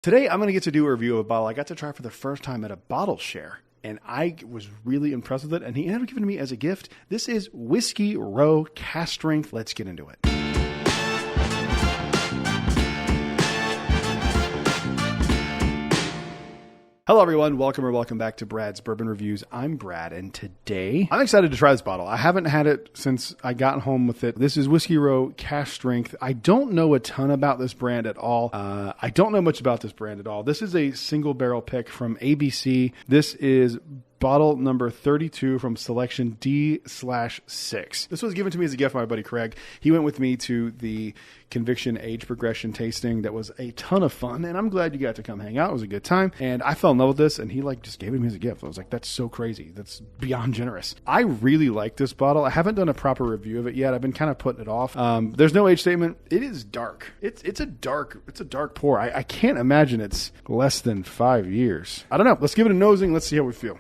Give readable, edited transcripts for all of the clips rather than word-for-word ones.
Today, I'm going to get to do a review of a bottle I got to try for the first time at a bottle share, and I was really impressed with it, and he ended up giving it to me as a gift. This is Whiskey Row Cask Strength. Let's get into it. Hello everyone, welcome back to Brad's Bourbon Reviews. I'm Brad, and today I'm excited to try this bottle. I haven't had it since I got home with it. This is Whiskey Row Cask Strength. I don't know a ton about this brand at all. I don't know much about this brand at all. This is a single barrel pick from ABC. This is bottle number 32 from selection D/6. This was given to me as a gift by my buddy Craig. He went with me to the Conviction Age Progression tasting. That was a ton of fun, and I'm glad you got to come hang out. It was a good time, and I fell in love with this, and he just gave it to me as a gift. I was like, that's so crazy. That's beyond generous. I really like this bottle. I haven't done a proper review of it yet. I've been kind of putting it off. There's no age statement. It is dark. It's a dark pour. I can't imagine it's less than 5 years. I don't know. Let's give it a nosing. Let's see how we feel.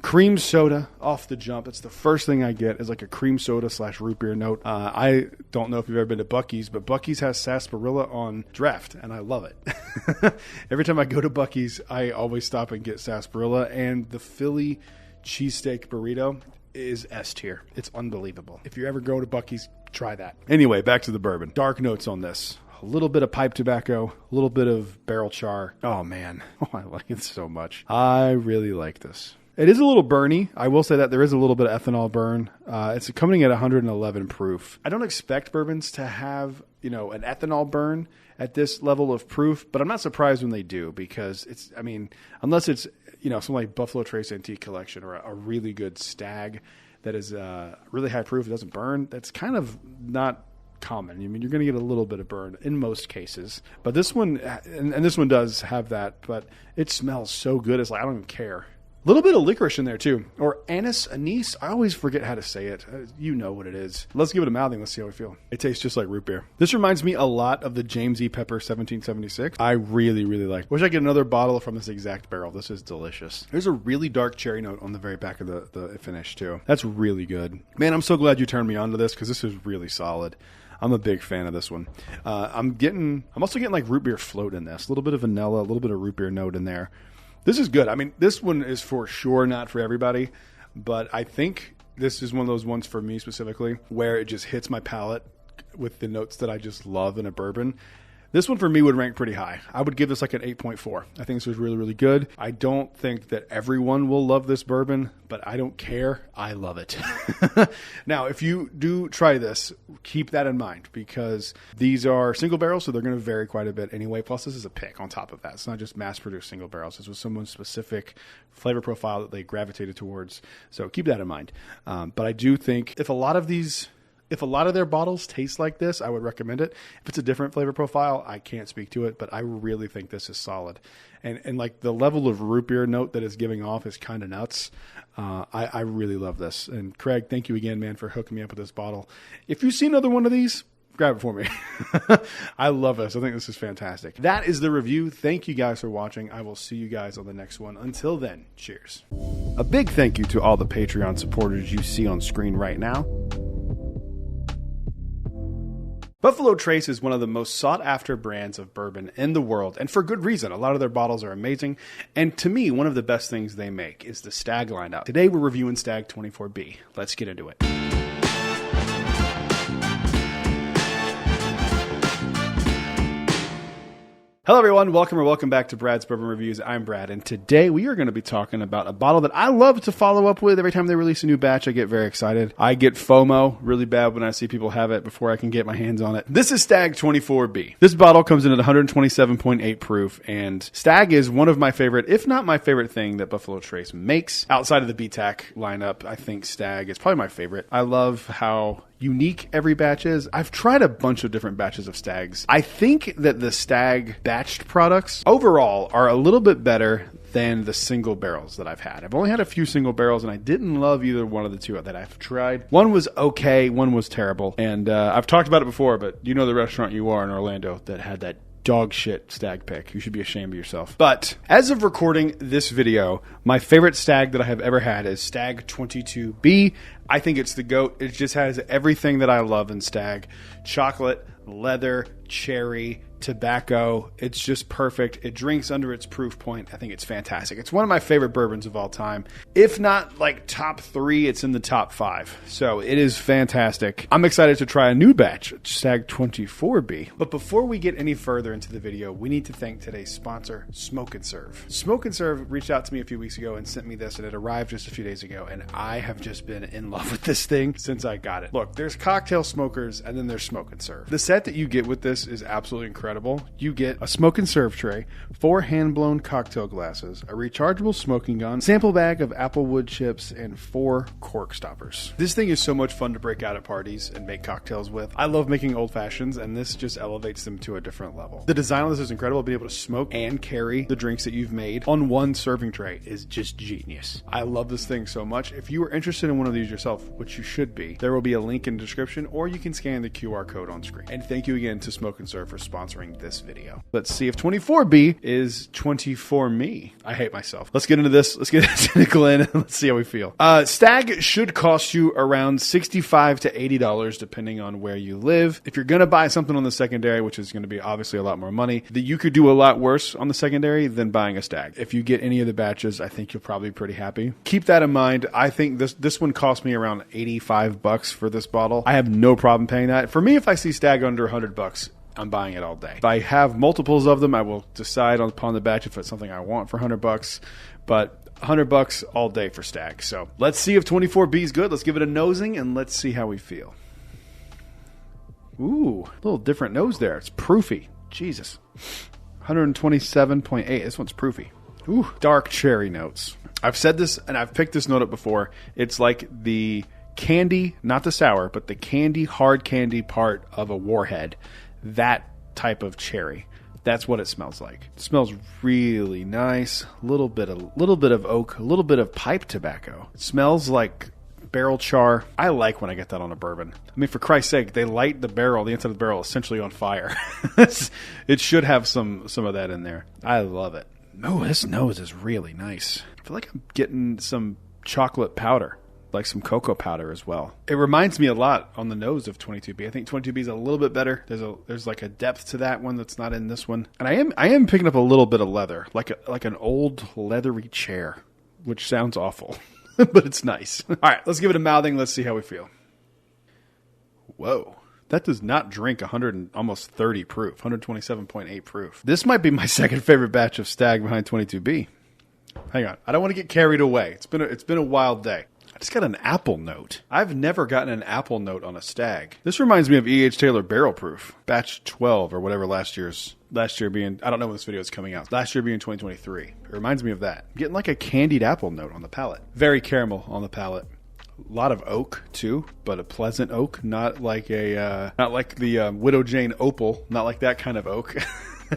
Cream soda off the jump. It's the first thing I get is like a cream soda / root beer note. I don't know if you've ever been to Buc-ee's, but Buc-ee's has sarsaparilla on draft, and I love it. Every time I go to Buc-ee's, I always stop and get sarsaparilla, and the Philly cheesesteak burrito is S tier. It's unbelievable. If you ever go to Buc-ee's, try that. Anyway, back to the bourbon. Dark notes on this. A little bit of pipe tobacco, a little bit of barrel char. Oh, man. Oh, I like it so much. I really like this. It is a little burny. I will say that there is a little bit of ethanol burn. It's coming at 111 proof. I don't expect bourbons to have, an ethanol burn at this level of proof, but I'm not surprised when they do because unless it's, something like Buffalo Trace Antique Collection or a really good stag that is really high proof, it doesn't burn. That's kind of not common. You're going to get a little bit of burn in most cases, but this one, and this one does have that, but it smells so good. It's like, I don't even care. A little bit of licorice in there too, or anise. I always forget how to say it. You know what it is. Let's give it a mouthing. Let's see how we feel. It tastes just like root beer. This reminds me a lot of the James E. Pepper 1776. I really, really like. Wish I could get another bottle from this exact barrel. This is delicious. There's a really dark cherry note on the very back of the finish too. That's really good. Man, I'm so glad you turned me on to this because this is really solid. I'm a big fan of this one. I'm also getting like root beer float in this. A little bit of vanilla, a little bit of root beer note in there. This is good. This one is for sure not for everybody, but I think this is one of those ones for me specifically where it just hits my palate with the notes that I just love in a bourbon. This one for me would rank pretty high. I would give this like an 8.4. I think this was really, really good. I don't think that everyone will love this bourbon, but I don't care. I love it. Now, if you do try this, keep that in mind because these are single barrels, so they're going to vary quite a bit anyway. Plus, this is a pick on top of that. It's not just mass-produced single barrels. This was someone's specific flavor profile that they gravitated towards. So keep that in mind. But I do think if a lot of their bottles taste like this, I would recommend it. If it's a different flavor profile, I can't speak to it, but I really think this is solid. And like the level of root beer note that it's giving off is kind of nuts. I really love this. And Craig, thank you again, man, for hooking me up with this bottle. If you see another one of these, grab it for me. I love this. I think this is fantastic. That is the review. Thank you guys for watching. I will see you guys on the next one. Until then, cheers. A big thank you to all the Patreon supporters you see on screen right now. Buffalo Trace is one of the most sought-after brands of bourbon in the world, and for good reason. A lot of their bottles are amazing, and to me, one of the best things they make is the Stag lineup. Today, we're reviewing Stag 24B. Let's get into it. Hello everyone, welcome back to Brad's Bourbon Reviews. I'm Brad, and today we are going to be talking about a bottle that I love to follow up with. Every time they release a new batch, I get very excited. I get FOMO really bad when I see people have it before I can get my hands on it. This is Stag 24B. This bottle comes in at 127.8 proof, and Stag is one of my favorite, if not my favorite thing that Buffalo Trace makes. Outside of the BTAC lineup, I think Stag is probably my favorite. I love how unique every batch is. I've tried a bunch of different batches of Stags. I think that the Stag batched products overall are a little bit better than the single barrels that I've had. I've only had a few single barrels, and I didn't love either one of the two that I've tried. One was okay, one was terrible, and I've talked about it before, but you know the restaurant you are in Orlando that had that dog shit Stag pick. You should be ashamed of yourself. But as of recording this video, my favorite Stag that I have ever had is Stag 22B. I think it's the GOAT. It just has everything that I love in Stag. Chocolate, leather, cherry, tobacco. It's just perfect. It drinks under its proof point. I think it's fantastic. It's one of my favorite bourbons of all time. If not like top 3, it's in the top 5. So it is fantastic. I'm excited to try a new batch, Stag 24B. But before we get any further into the video, we need to thank today's sponsor, Smoke and Serve. Smoke and Serve reached out to me a few weeks ago and sent me this, and it arrived just a few days ago, and I have just been in love with this thing since I got it. Look, there's cocktail smokers, and then there's Smoke and Serve. The set that you get with this is absolutely incredible. You get a Smoke and Serve tray, 4 hand-blown cocktail glasses, a rechargeable smoking gun, sample bag of apple wood chips, and 4 cork stoppers. This thing is so much fun to break out at parties and make cocktails with. I love making old fashions, and this just elevates them to a different level. The design on this is incredible. Being able to smoke and carry the drinks that you've made on one serving tray is just genius. I love this thing so much. If you are interested in one of these yourself, which you should be, there will be a link in the description, or you can scan the QR code on screen. And thank you again to Smoke and Serve for sponsoring this video. Let's see if 24B is 24 me. I hate myself. Let's get into this. Let's get into Glenn. Let's see how we feel. Stag should cost you around $65 to $80 depending on where you live. If you're going to buy something on the secondary, which is going to be obviously a lot more money, that you could do a lot worse on the secondary than buying a Stag. If you get any of the batches, I think you'll probably be pretty happy. Keep that in mind. I think this one cost me around $85 for this bottle. I have no problem paying that. For me, if I see Stag under $100, I'm buying it all day. If I have multiples of them, I will decide upon the batch if it's something I want for $100. But $100 all day for Stag. So let's see if 24B is good. Let's give it a nosing and let's see how we feel. Ooh, a little different nose there. It's proofy. Jesus. 127.8. This one's proofy. Ooh, dark cherry notes. I've said this and I've picked this note up before. It's like the candy, not the sour, but the candy, hard candy part of a Warhead. That type of cherry. That's what it smells like. It smells really nice. A little bit of oak, a little bit of pipe tobacco. It smells like barrel char. I like when I get that on a bourbon. I mean, for Christ's sake, they light the barrel, the inside of the barrel, essentially on fire. It should have some of that in there. I love it. Oh, this nose is really nice. I feel like I'm getting some chocolate powder, like some cocoa powder as well. It reminds me a lot on the nose of 22B. I think 22B is a little bit better. There's like a depth to that one that's not in this one. And I am picking up a little bit of leather, like an old leathery chair, which sounds awful, but it's nice. All right, let's give it a mouthing. Let's see how we feel. Whoa. That does not drink 100 and almost 30 proof, 127.8 proof. This might be my second favorite batch of Stag behind 22B. Hang on. I don't want to get carried away. It's been a wild day. I just got an apple note. I've never gotten an apple note on a Stag. This reminds me of E.H. Taylor Barrel Proof, batch 12 or whatever last year being, I don't know when this video is coming out. Last year being 2023. It reminds me of that. I'm getting like a candied apple note on the palate. Very caramel on the palate. A lot of oak too, but a pleasant oak, not like the Widow Jane Opal, not like that kind of oak.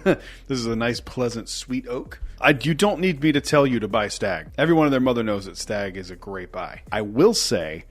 This is a nice, pleasant, sweet oak. You don't need me to tell you to buy Stag. Everyone and their mother knows that Stag is a great buy. I will say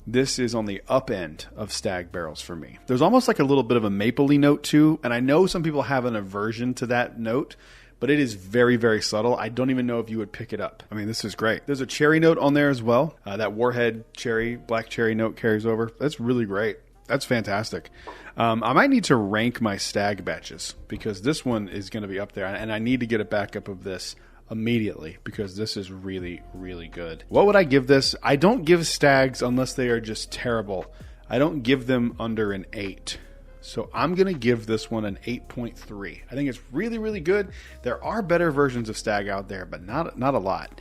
this is on the up end of Stag barrels for me. There's almost like a little bit of a mapley note too, and I know some people have an aversion to that note, but it is very, very subtle. I don't even know if you would pick it up. I mean, this is great. There's a cherry note on there as well. That Warhead cherry, black cherry note carries over. That's really great. That's fantastic. I might need to rank my Stag batches because this one is going to be up there, and I need to get a backup of this immediately because this is really, really good. What would I give this? I don't give Stags unless they are just terrible. I don't give them under an 8. So I'm going to give this one an 8.3. I think it's really, really good. There are better versions of Stag out there, but not a lot.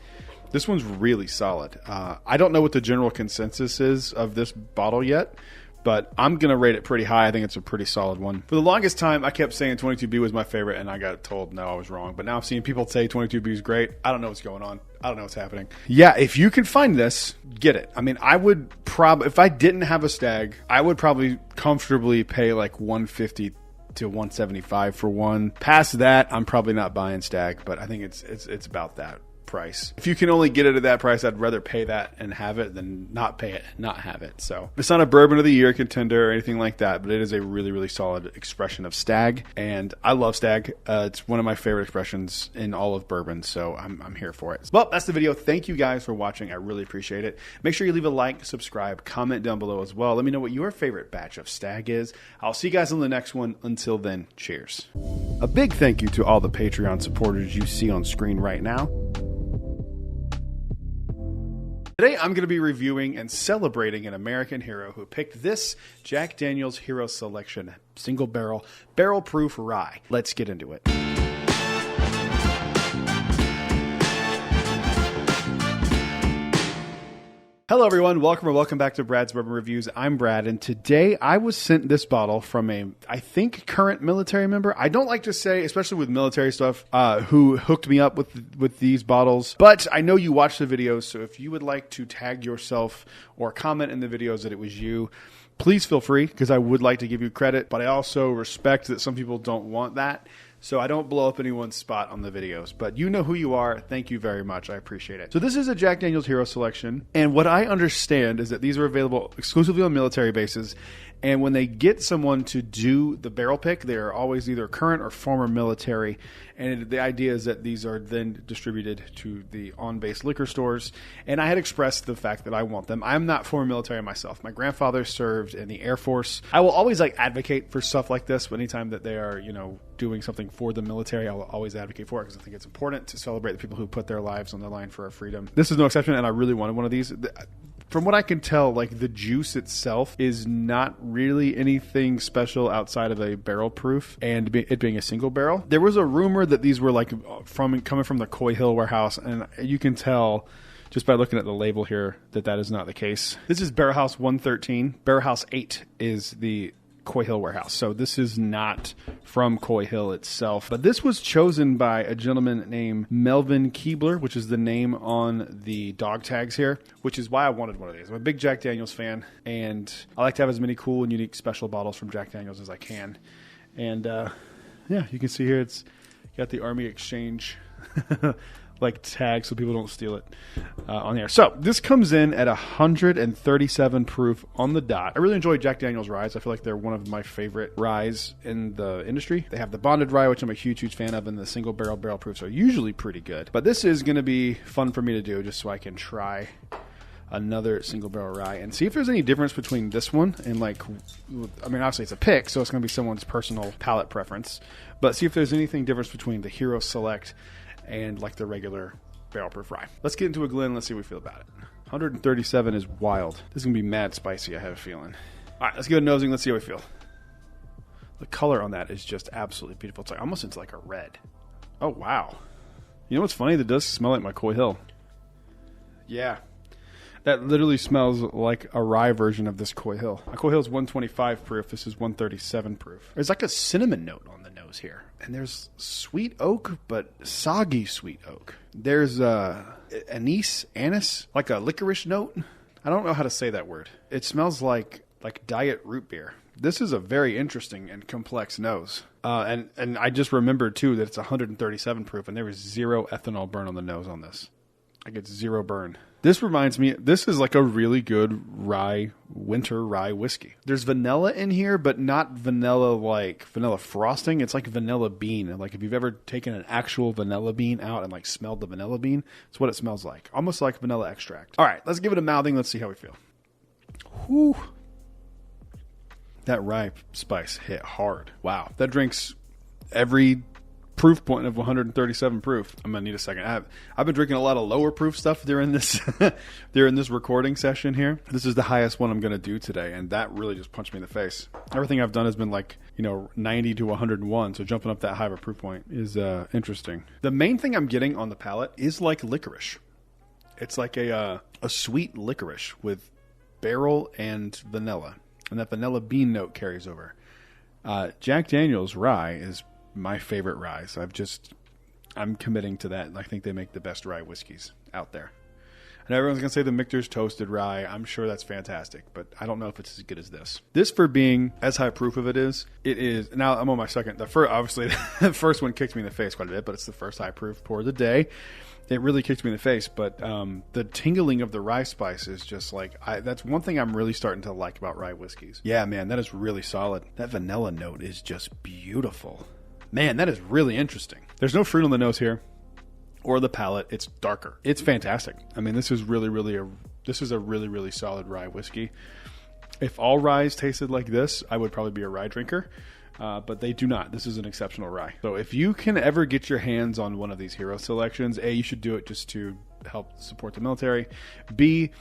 This one's really solid. I don't know what the general consensus is of this bottle yet, but I'm going to rate it pretty high. I think it's a pretty solid one. For the longest time, I kept saying 22B was my favorite, and I got told, no, I was wrong. But now I'm seeing people say 22B is great. I don't know what's going on. I don't know what's happening. Yeah, if you can find this, get it. I mean, I would probably, if I didn't have a Stag, I would probably comfortably pay like $150 to $175 for one. Past that, I'm probably not buying Stag, but I think it's about that. price. If you can only get it at that price, I'd rather pay that and have it than not pay it and not have it. So it's not a bourbon of the year contender or anything like that, but it is a really, really solid expression of stag. And I love stag. It's one of my favorite expressions in all of bourbon. So I'm here for it. Well, that's the video. Thank you guys for watching. I really appreciate it. Make sure you leave a like, subscribe, comment down below as well. Let me know what your favorite batch of stag is. I'll see you guys on the next one. Until then, cheers. A big thank you to all the Patreon supporters you see on screen right now. Today, I'm going to be reviewing and celebrating an American hero who picked this Jack Daniel's Hero Selection single barrel, barrel-proof rye. Let's get into it. Hello everyone, welcome back to Brad's Bourbon Reviews. I'm Brad, and today I was sent this bottle from a, I think, current military member. I don't like to say, especially with military stuff, who hooked me up with these bottles. But I know you watch the videos, so if you would like to tag yourself or comment in the videos that it was you, please feel free, because I would like to give you credit. But I also respect that some people don't want that. So I don't blow up anyone's spot on the videos, but you know who you are. Thank you very much. I appreciate it. So this is a Jack Daniel's Hero Selection, and what I understand is that these are available exclusively on military bases, and when they get someone to do the barrel pick, they're always either current or former military, and the idea is that these are then distributed to the on-base liquor stores, and I had expressed the fact that I want them. I'm not former military myself. My grandfather served in the Air Force. I will always advocate for stuff like this, but anytime that they are, doing something for the military, I will always advocate for it because I think it's important to celebrate the people who put their lives on the line for our freedom. This is no exception, and I really wanted one of these. From what I can tell, the juice itself is not really anything special outside of a barrel proof and it being a single barrel. There was a rumor that these were coming from the Coy Hill warehouse, and you can tell just by looking at the label here that is not the case. This is Barrel House 113. Barrel House 8 is the Coy Hill warehouse. So this is not from Coy Hill itself, but this was chosen by a gentleman named Melvin Keebler, which is the name on the dog tags here, which is why I wanted one of these. I'm a big Jack Daniels fan, and I like to have as many cool and unique special bottles from Jack Daniels as I can. And yeah, you can see here it's got the Army Exchange tag so people don't steal it on there. So this comes in at 137 proof on the dot. I really enjoy Jack Daniel's ryes. I feel like they're one of my favorite ryes in the industry. They have the bonded rye, which I'm a huge fan of, and the single barrel proofs are usually pretty good. But this is going to be fun for me to do just so I can try another single barrel rye and see if there's any difference between this one and obviously it's a pick, so it's going to be someone's personal palate preference, but see if there's anything difference between the Hero Select and the regular barrel proof rye. Let's get into a Glen. Let's see what we feel about it. 137 is wild. This is going to be mad spicy, I have a feeling. All right, let's give it a nosing. Let's see how we feel. The color on that is just absolutely beautiful. It's almost into a red. Oh, wow. You know what's funny? That does smell like my Coy Hill. Yeah. That literally smells like a rye version of this Coy Hill. My Coy Hill is 125 proof. This is 137 proof. There's a cinnamon note on the nose here. And there's sweet oak, but soggy sweet oak. There's anise, like a licorice note. I don't know how to say that word. It smells like diet root beer. This is a very interesting and complex nose. And I just remembered, too, that it's 137 proof, and there is zero ethanol burn on the nose on this. I get zero burn. This reminds me, this is a really good winter rye whiskey. There's vanilla in here, but not vanilla vanilla frosting. It's like vanilla bean. And if you've ever taken an actual vanilla bean out and smelled the vanilla bean, it's what it smells like. Almost like vanilla extract. All right, let's give it a mouthing. Let's see how we feel. Whew. That rye spice hit hard. Wow. That drink's every proof point of 137 proof. I'm gonna need a second. I've been drinking a lot of lower proof stuff during this recording session here. This is the highest one I'm gonna do today, and that really just punched me in the face. Everything I've done has been 90 to 101, so jumping up that high of a proof point is interesting. The main thing I'm getting on the palate is licorice. It's a sweet licorice with barrel and vanilla, and that vanilla bean note carries over. Jack Daniel's rye is my favorite ryes. I'm committing to that, and I think they make the best rye whiskeys out there. And everyone's going to say the Michter's Toasted Rye. I'm sure that's fantastic, but I don't know if it's as good as this. This, for being as high proof of it is, now I'm on my second. Obviously, the first one kicked me in the face quite a bit, but it's the first high proof pour of the day. It really kicked me in the face, but the tingling of the rye spice is just like, that's one thing I'm really starting to like about rye whiskeys. Yeah, man, that is really solid. That vanilla note is just beautiful. Man, that is really interesting. There's no fruit on the nose here or the palate. It's darker. It's fantastic. I mean, this is a really, really solid rye whiskey. If all ryes tasted like this, I would probably be a rye drinker. But they do not. This is an exceptional rye. So if you can ever get your hands on one of these hero selections, A, you should do it just to help support the military. B,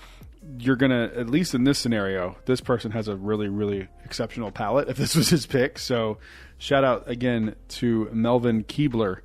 you're going to, at least in this scenario, this person has a really, really exceptional palate if this was his pick. So shout out again to Melvin Keebler,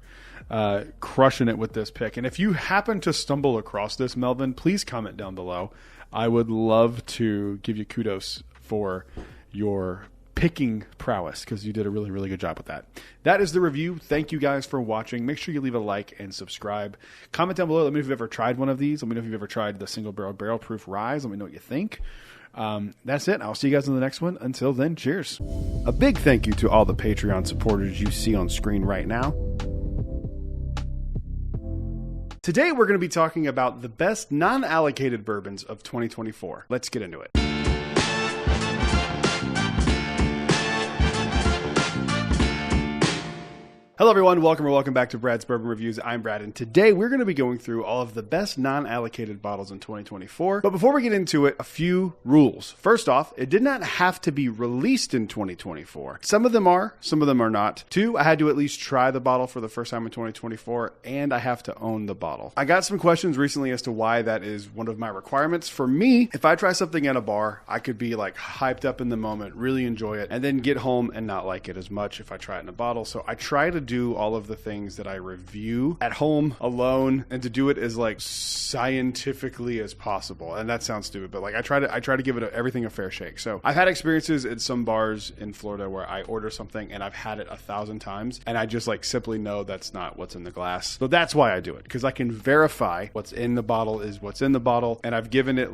crushing it with this pick. And if you happen to stumble across this, Melvin, please comment down below. I would love to give you kudos for your picking prowess, because you did a really, really good job with that. That is the review. Thank you guys for watching. Make sure you leave a like and subscribe. Comment down below. Let me know if you've ever tried one of these. Let me know if you've ever tried the single barrel proof ryes. Let me know what you think. That's it. I'll see you guys in the next one. Until then, cheers. A big thank you to all the Patreon supporters you see on screen right now. Today, we're going to be talking about the best non-allocated bourbons of 2024. Let's get into it. Hello everyone, welcome back to Brad's Bourbon Reviews. I'm Brad, and today we're going to be going through all of the best non-allocated bottles in 2024. But before we get into it, a few rules. First off, it did not have to be released in 2024. Some of them are not. 2, I had to at least try the bottle for the first time in 2024, and I have to own the bottle. I got some questions recently as to why that is one of my requirements. For me, if I try something at a bar, I could be like hyped up in the moment, really enjoy it, and then get home and not like it as much if I try it in a bottle. So I try to do all of the things that I review at home alone, and to do it as like scientifically as possible. And that sounds stupid, but like I try to give it everything a fair shake. So I've had experiences at some bars in Florida where I order something and I've had it 1,000 times, and I just like simply know that's not what's in the glass. So that's why I do it, because I can verify what's in the bottle is what's in the bottle, and I've given it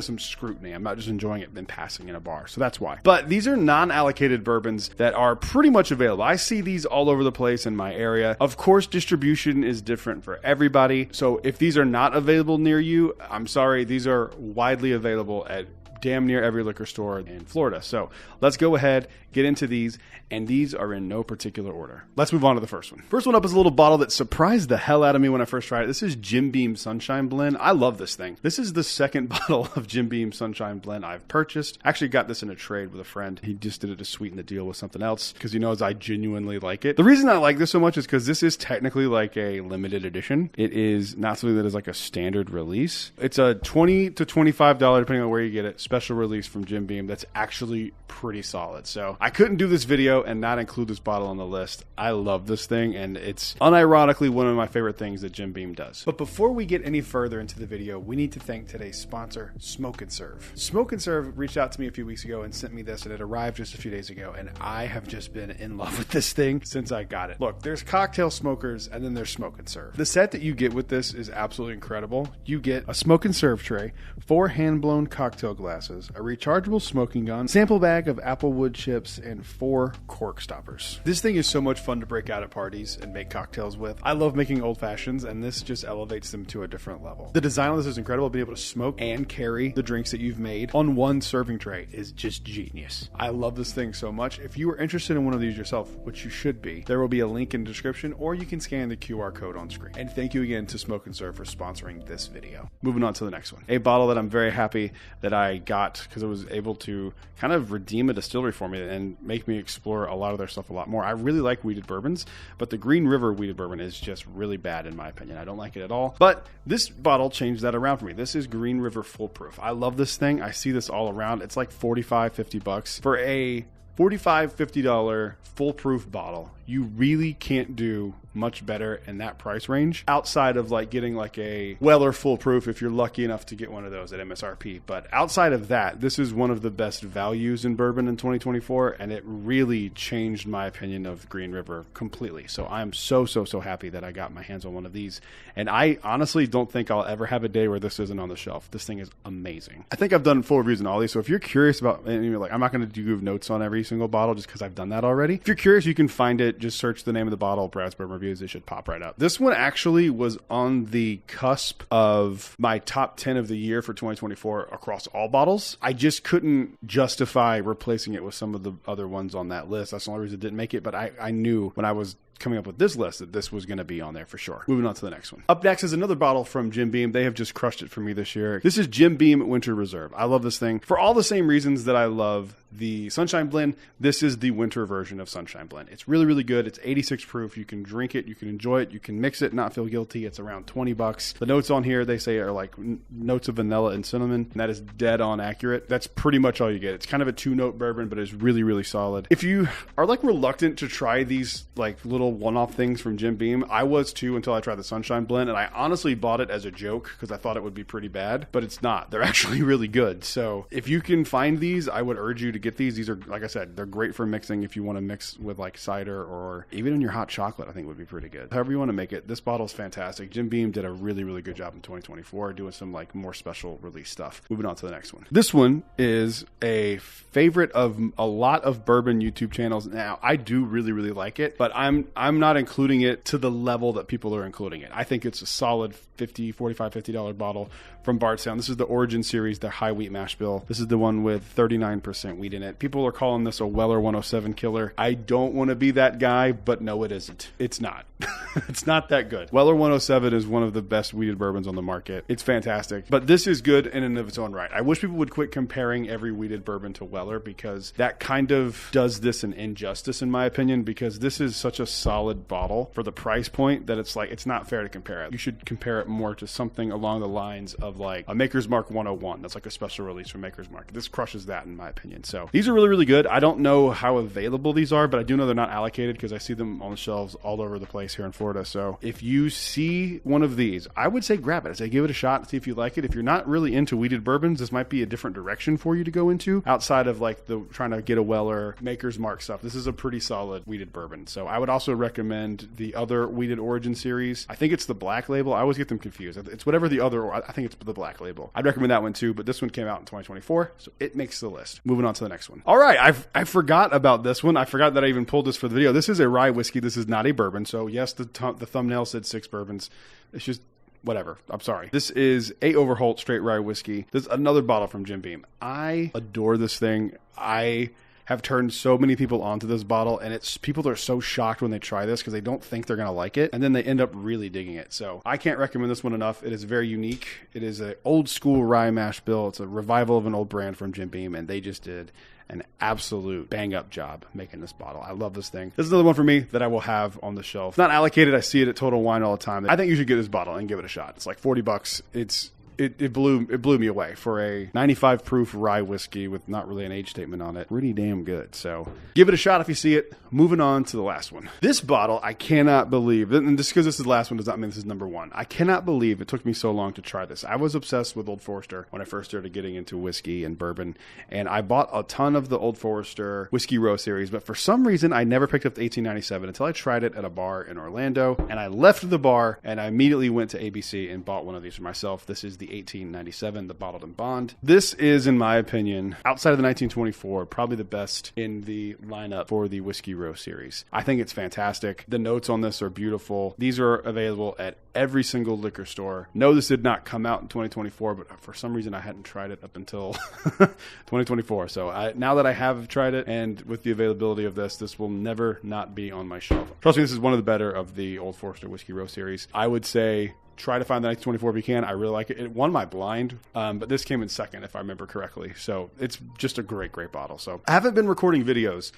some scrutiny. I'm not just enjoying it and passing in a bar. So that's why. But these are non-allocated bourbons that are pretty much available. I see these all over the place in my area. Of course, distribution is different for everybody. So if these are not available near you, I'm sorry, these are widely available at damn near every liquor store in Florida. So let's go ahead, get into these, and these are in no particular order. Let's move on to the first one. First one up is a little bottle that surprised the hell out of me when I first tried it. This is Jim Beam Sunshine Blend. I love this thing. This is the second bottle of Jim Beam Sunshine Blend I've purchased. Actually got this in a trade with a friend. He just did it to sweeten the deal with something else because he knows I genuinely like it. The reason I like this so much is because this is technically like a limited edition. It is not something that is like a standard release. It's a $20 to $25, depending on where you get it, special release from Jim Beam that's actually pretty solid. So I couldn't do this video and not include this bottle on the list. I love this thing, and it's unironically one of my favorite things that Jim Beam does. But before we get any further into the video, we need to thank today's sponsor, Smoke and Serve. Smoke and Serve reached out to me a few weeks ago and sent me this, and it arrived just a few days ago, and I have just been in love with this thing since I got it. Look, there's cocktail smokers, and then there's Smoke and Serve. The set that you get with this is absolutely incredible. You get a Smoke and Serve tray, 4 hand-blown cocktail glasses, a rechargeable smoking gun, sample bag of applewood chips, and 4 cork stoppers. This thing is so much fun to break out at parties and make cocktails with. I love making old fashions, and this just elevates them to a different level. The design of this is incredible. Being able to smoke and carry the drinks that you've made on one serving tray is just genius. I love this thing so much. If you are interested in one of these yourself, which you should be, there will be a link in the description, or you can scan the QR code on screen. And thank you again to Smoke and Serve for sponsoring this video. Moving on to the next one. A bottle that I'm very happy that I got because it was able to kind of redeem a distillery for me and make me explore a lot of their stuff a lot more. I really like weeded bourbons, but the Green River weeded bourbon is just really bad in my opinion. I don't like it at all. But this bottle changed that around for me. This is Green River Foolproof. I love this thing. I see this all around. It's like $45, $50 for a $45, $50 foolproof bottle. You really can't do much better in that price range outside of like getting like a Weller Full Proof if you're lucky enough to get one of those at MSRP. But outside of that, this is one of the best values in bourbon in 2024, and it really changed my opinion of Green River completely. So I'm so happy that I got my hands on one of these, and I honestly don't think I'll ever have a day where this isn't on the shelf. This thing is amazing. I think I've done full reviews on all these, so if you're curious about, and you're like, I'm not going to do notes on every single bottle just because I've done that already. If you're curious, you can find it. Just search the name of the bottle, Brad's Bourbon Reviews. It should pop right up. This one actually was on the cusp of my top 10 of the year for 2024 across all bottles. I just couldn't justify replacing it with some of the other ones on that list. That's the only reason it didn't make it, but I knew when I was coming up with this list that this was going to be on there for sure. Moving on to the next one. Up next is another bottle from Jim Beam. They have just crushed it for me this year. This is Jim Beam Winter Reserve. I love this thing for all the same reasons that I love the Sunshine Blend. This is the winter version of Sunshine Blend. It's really good. It's 86 proof. You can drink it, you can enjoy it, you can mix it, not feel guilty. It's around $20. The notes on here, they say, are like notes of vanilla and cinnamon, and that is dead on accurate. That's pretty much all you get. It's kind of a 2-note bourbon, but it's really solid. If you are like reluctant to try these like little one-off things from Jim Beam, I was too until I tried the Sunshine Blend, and I honestly bought it as a joke because I thought it would be pretty bad, but it's not. They're actually really good. So if you can find these, I would urge you to get these. These are, like I said, they're great for mixing if you want to mix with like cider or even in your hot chocolate. I think would be pretty good. However you want to make it, this bottle is fantastic. Jim Beam did a really good job in 2024 doing some like more special release stuff. Moving on to the next one. This one is a favorite of a lot of bourbon YouTube channels. Now, I do really like it, but I'm not including it to the level that people are including it. I think it's a solid $50 bottle from Bardstown. This is the Origin series, the high wheat mash bill. This is the one with 39% wheat in it. People are calling this a Weller 107 killer. I don't want to be that guy, but no, it isn't. It's not. It's not that good. Weller 107 is one of the best wheated bourbons on the market. It's fantastic, but this is good in and of its own right. I wish people would quit comparing every wheated bourbon to Weller because that kind of does this an injustice in my opinion, because this is such a solid bottle for the price point that it's like, it's not fair to compare it. You should compare it more to something along the lines of like a Maker's Mark 101. That's like a special release from Maker's Mark. This crushes that in my opinion. So these are really good. I don't know how available these are, but I do know they're not allocated because I see them on the shelves all over the place here in Florida. So if you see one of these, I would say grab it. I say give it a shot and see if you like it. If you're not really into wheated bourbons, this might be a different direction for you to go into outside of like the trying to get a Weller Maker's Mark stuff. This is a pretty solid wheated bourbon. So I would also recommend the other wheated Origin series. I think it's the black label. I always get them confused. It's whatever the other, I think it's the black label. I'd recommend that one too, but this one came out in 2024, so it makes the list. Moving on to the next one. All right, I forgot about this one. I forgot that I even pulled this for the video. This is a rye whiskey. This is not a bourbon. So yes, the thumbnail said 6 bourbons. It's just whatever. I'm sorry. This is a Overholt straight rye whiskey. This is another bottle from Jim Beam. I adore this thing. I have turned so many people onto this bottle, and it's people are so shocked when they try this because they don't think they're going to like it, and then they end up really digging it. So I can't recommend this one enough. It is very unique. It is an old school rye mash bill. It's a revival of an old brand from Jim Beam, and they just did an absolute bang up job making this bottle. I love this thing. This is another one for me that I will have on the shelf. It's not allocated. I see it at Total Wine all the time. I think you should get this bottle and give it a shot. It's like $40. It blew me away for a 95 proof rye whiskey with not really an age statement on it. Pretty damn good. So give it a shot if you see it. Moving on to the last one. This bottle, I cannot believe, and just because this is the last one does not mean this is number one. I cannot believe it took me so long to try this. I was obsessed with Old Forester when I first started getting into whiskey and bourbon, and I bought a ton of the Old Forester Whiskey Row series, but for some reason I never picked up the 1897 until I tried it at a bar in Orlando, and I left the bar and I immediately went to ABC and bought one of these for myself. This is the 1897, the bottled in bond. This is, in my opinion, outside of the 1924, probably the best in the lineup for the Whiskey Row series. I think it's fantastic. The notes on this are beautiful. These are available at every single liquor store. No, this did not come out in 2024, but for some reason I hadn't tried it up until 2024. So now that I have tried it, and with the availability of this will never not be on my shelf. Trust me, this is one of the better of the Old Forester Whiskey Row series. I would say try to find the 1924 if you can. I really like it. It won my blind, but this came in second if I remember correctly. So it's just a great bottle. So I haven't been recording videos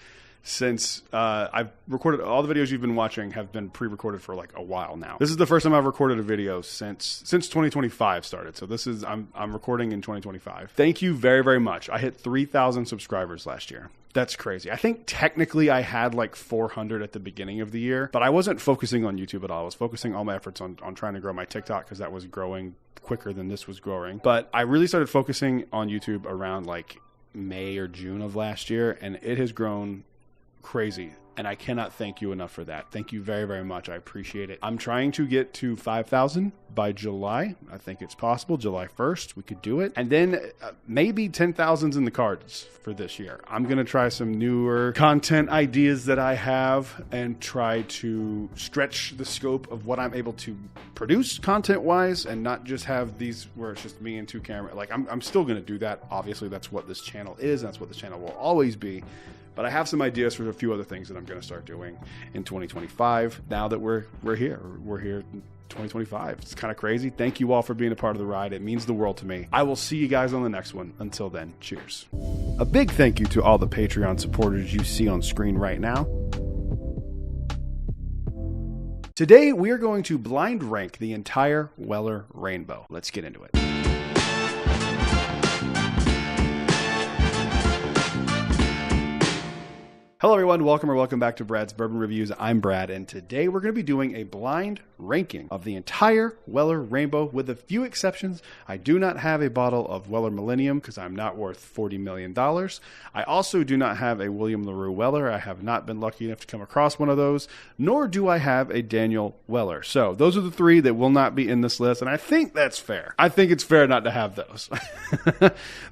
since I've recorded. All the videos you've been watching have been pre-recorded for like a while now. This is the first time I've recorded a video since 2025 started. So this is I'm recording in 2025. Thank you very, very much. I hit 3,000 subscribers last year. That's crazy. I think technically I had like 400 at the beginning of the year, but I wasn't focusing on YouTube at all. I was focusing all my efforts on trying to grow my TikTok because that was growing quicker than this was growing. But I really started focusing on YouTube around like May or June of last year, and it has grown crazy. And I cannot thank you enough for that. Thank you very, very much. I appreciate it. I'm trying to get to 5,000 by July. I think it's possible. July 1st, we could do it. And then maybe 10,000's in the cards for this year. I'm going to try some newer content ideas that I have and try to stretch the scope of what I'm able to produce content-wise and not just have these where it's just me and two cameras. Like, I'm still going to do that. Obviously, that's what this channel is. That's what this channel will always be. But I have some ideas for a few other things that I'm going to start doing in 2025 now that we're here. We're here in 2025. It's kind of crazy. Thank you all for being a part of the ride. It means the world to me. I will see you guys on the next one. Until then, cheers. A big thank you to all the Patreon supporters you see on screen right now. Today, we are going to blind rank the entire Weller Rainbow. Let's get into it. Hello everyone, welcome back to Brad's Bourbon Reviews. I'm Brad, and today we're going to be doing a blind ranking of the entire Weller Rainbow. With a few exceptions, I do not have a bottle of Weller Millennium because I'm not worth $40 million. I also do not have a William LaRue Weller. I have not been lucky enough to come across one of those, nor do I have a Daniel Weller. So those are the three that will not be in this list, and I think that's fair. I think it's fair not to have those.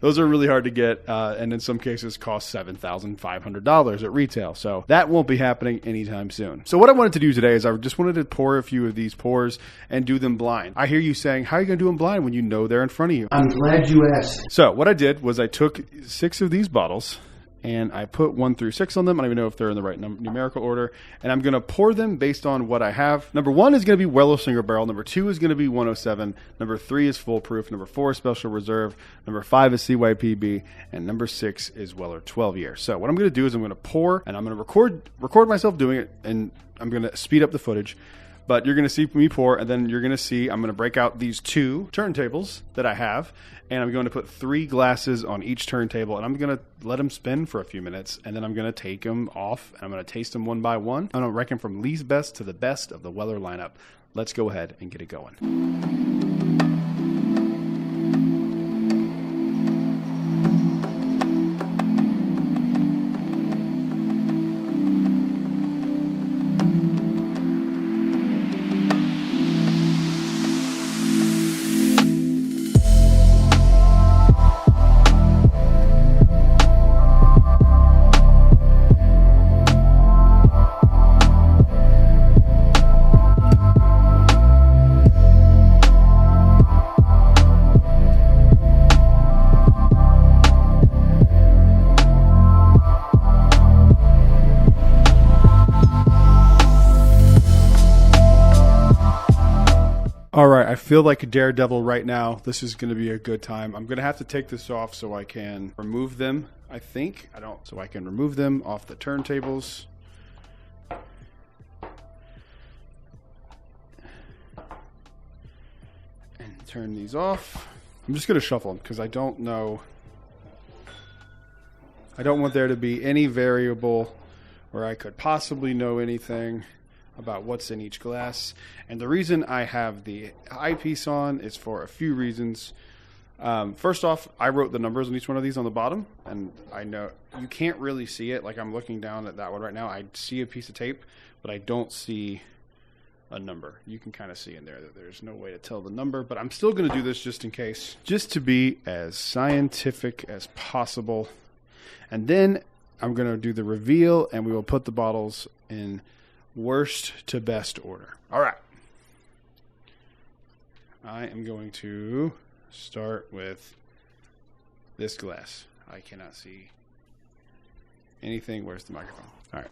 Those are really hard to get, and in some cases cost $7,500 at retail. So that won't be happening anytime soon. So what I wanted to do today is I just wanted to pour a few of these pours and do them blind. I hear you saying, how are you going to do them blind when you know they're in front of you? I'm glad you asked. So what I did was I took 6 of these bottles and I put 1 through 6 on them. I don't even know if they're in the right numerical order. And I'm going to pour them based on what I have. Number 1 is going to be Weller Single Barrel. Number 2 is going to be 107. Number 3 is Foolproof. Number 4 is Special Reserve. Number 5 is CYPB. And number 6 is Weller 12 Year. So what I'm going to do is I'm going to pour, and I'm going to record myself doing it, and I'm going to speed up the footage. But you're going to see me pour, and then you're going to see I'm going to break out these 2 turntables that I have, and I'm going to put 3 glasses on each turntable, and I'm going to let them spin for a few minutes, and then I'm going to take them off, and I'm going to taste them one by one. I'm going to reckon from least best to the best of the Weller lineup. Let's go ahead and get it going. All right, I feel like a daredevil right now. This is going to be a good time. I'm going to have to take this off so I can remove them, I think. So I can remove them off the turntables. And turn these off. I'm just going to shuffle them because I don't know. I don't want there to be any variable where I could possibly know anything about what's in each glass. And the reason I have the eyepiece on is for a few reasons. First off, I wrote the numbers on each one of these on the bottom, and I know you can't really see it. Like I'm looking down at that one right now. I see a piece of tape, but I don't see a number. You can kind of see in there that there's no way to tell the number, but I'm still going to do this just in case, just to be as scientific as possible. And then I'm going to do the reveal, and we will put the bottles in worst to best order. All right. I am going to start with this glass. I cannot see anything. Where's the microphone? All right.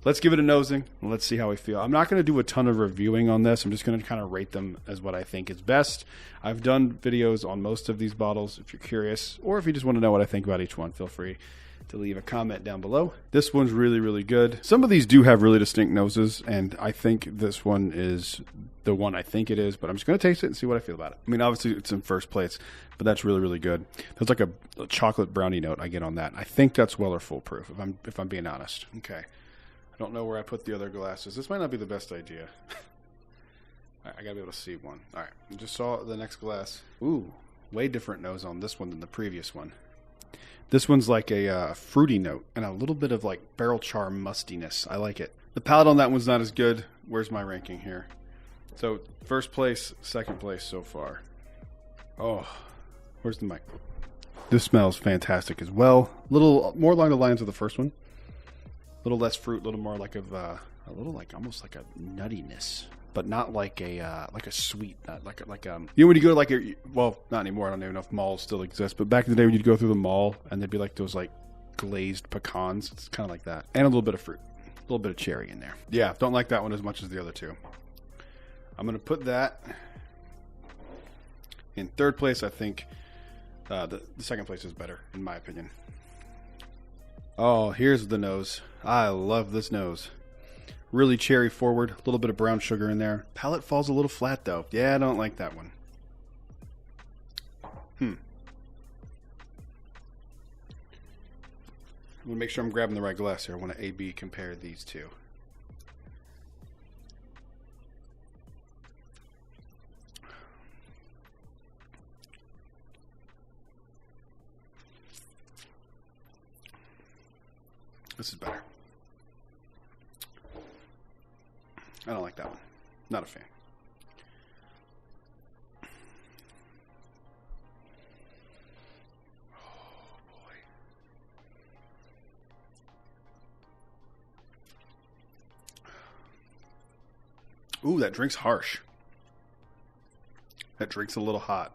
Let's give it a nosing and let's see how we feel. I'm not going to do a ton of reviewing on this. I'm just going to kind of rate them as what I think is best. I've done videos on most of these bottles if you're curious, or if you just want to know what I think about each one, feel free to leave a comment down below. This one's really, really good. Some of these do have really distinct noses, and I think this one is the one I think it is, but I'm just going to taste it and see what I feel about it. I mean, obviously it's in first place, but that's really, really good. There's like a chocolate brownie note I get on that. I think that's Weller Foolproof, if I'm being honest. Okay. I don't know where I put the other glasses. This might not be the best idea. All right, I got to be able to see one. All right, I just saw the next glass. Ooh, way different nose on this one than the previous one. This one's like a fruity note and a little bit of like barrel char mustiness. I like it. The palate on that one's not as good. Where's my ranking here? So first place, second place so far. Oh, where's the mic? This smells fantastic as well. A little more along the lines of the first one. A little less fruit, a little more like a little like almost like a nuttiness, but not like a sweet nut. You know when you go to like well, not anymore. I don't even know if malls still exist, but back in the day when you'd go through the mall and there'd be like those like glazed pecans. It's kind of like that, and a little bit of fruit, a little bit of cherry in there. Yeah, don't like that one as much as the other two. I'm gonna put that in third place. I think the second place is better in my opinion. Oh, here's the nose. I love this nose. Really cherry forward, a little bit of brown sugar in there. Palate falls a little flat though. Yeah, I don't like that one. I'm gonna make sure I'm grabbing the right glass here. I want to A/B compare these two. This is better. I don't like that one. Not a fan. Oh, boy. Ooh, that drink's harsh. That drink's a little hot.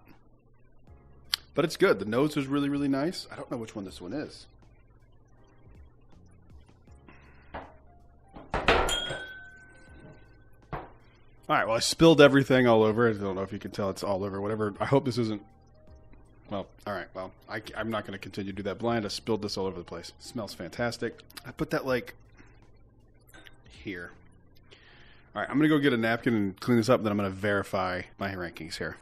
But it's good. The nose is really, really nice. I don't know which one this one is. All right, well, I spilled everything all over. I don't know if you can tell it's all over. Whatever. I hope this isn't... Well, all right. Well, I'm not going to continue to do that blind. I spilled this all over the place. It smells fantastic. I put that, like, here. All right, I'm going to go get a napkin and clean this up, then I'm going to verify my rankings here.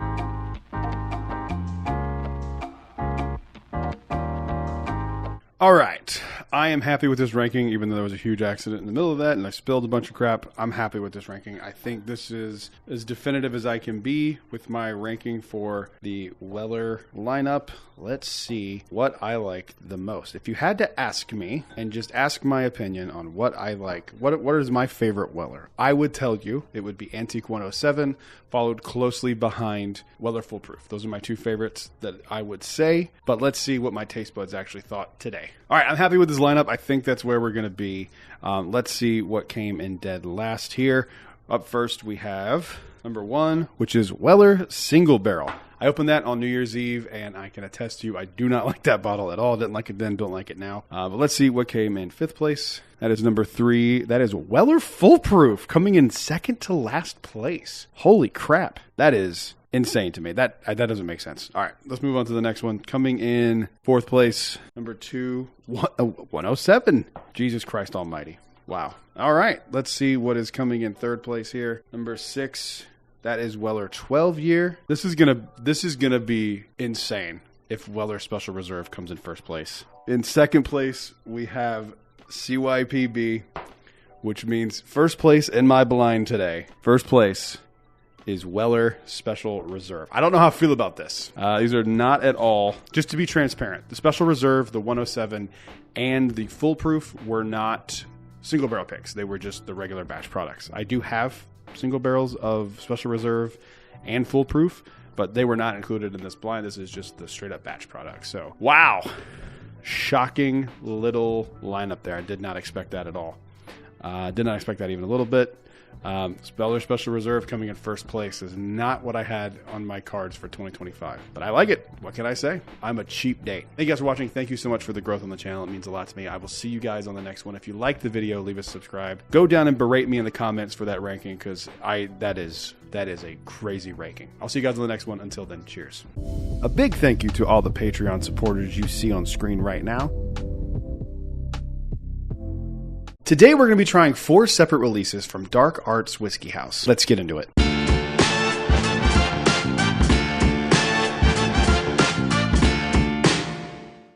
All right, I am happy with this ranking, even though there was a huge accident in the middle of that and I spilled a bunch of crap. I'm happy with this ranking. I think this is as definitive as I can be with my ranking for the Weller lineup. Let's see what I like the most. If you had to ask me and just ask my opinion on what I like, what is my favorite Weller, I would tell you it would be Antique 107, followed closely behind Weller Foolproof. Those are my two favorites that I would say, but let's see what my taste buds actually thought today. All right, I'm happy with this lineup. I think that's where we're going to be. Let's see what came in dead last here. Up first, we have number 1, which is Weller Single Barrel. I opened that on New Year's Eve, and I can attest to you, I do not like that bottle at all. Didn't like it then, don't like it now. But let's see what came in 5th place. That is number 3. That is Weller Foolproof, coming in 2nd to last place. Holy crap. That is insane to me. That doesn't make sense. All right, let's move on to the next one. Coming in 4th place, number 2, 107. Jesus Christ almighty. Wow. All right, let's see what is coming in 3rd place here. Number 6, that is Weller 12 year. This is gonna be insane if Weller Special Reserve comes in 1st place. In 2nd place, we have CYPB, which means 1st place in my blind today. 1st place is Weller Special Reserve. I don't know how I feel about this. These are not at all, just to be transparent, the Special Reserve, the 107, and the Foolproof were not single barrel picks. They were just the regular batch products. I do have single barrels of Special Reserve and Foolproof, but they were not included in this blind. This is just the straight up batch product. So, wow. Shocking little lineup there. I did not expect that at all. Did not expect that even a little bit. Weller Special Reserve coming in 1st place is not what I had on my cards for 2025, but I like it. What can I say? I'm a cheap date. Thank you guys for watching. Thank you so much for the growth on the channel. It means a lot to me. I will see you guys on the next one. If you liked the video, leave a subscribe. Go down and berate me in the comments for that ranking, because that is a crazy ranking. I'll see you guys on the next one. Until then, cheers. A big thank you to all the Patreon supporters you see on screen right now. Today we're going to be trying 4 separate releases from Dark Arts Whiskey House. Let's get into it.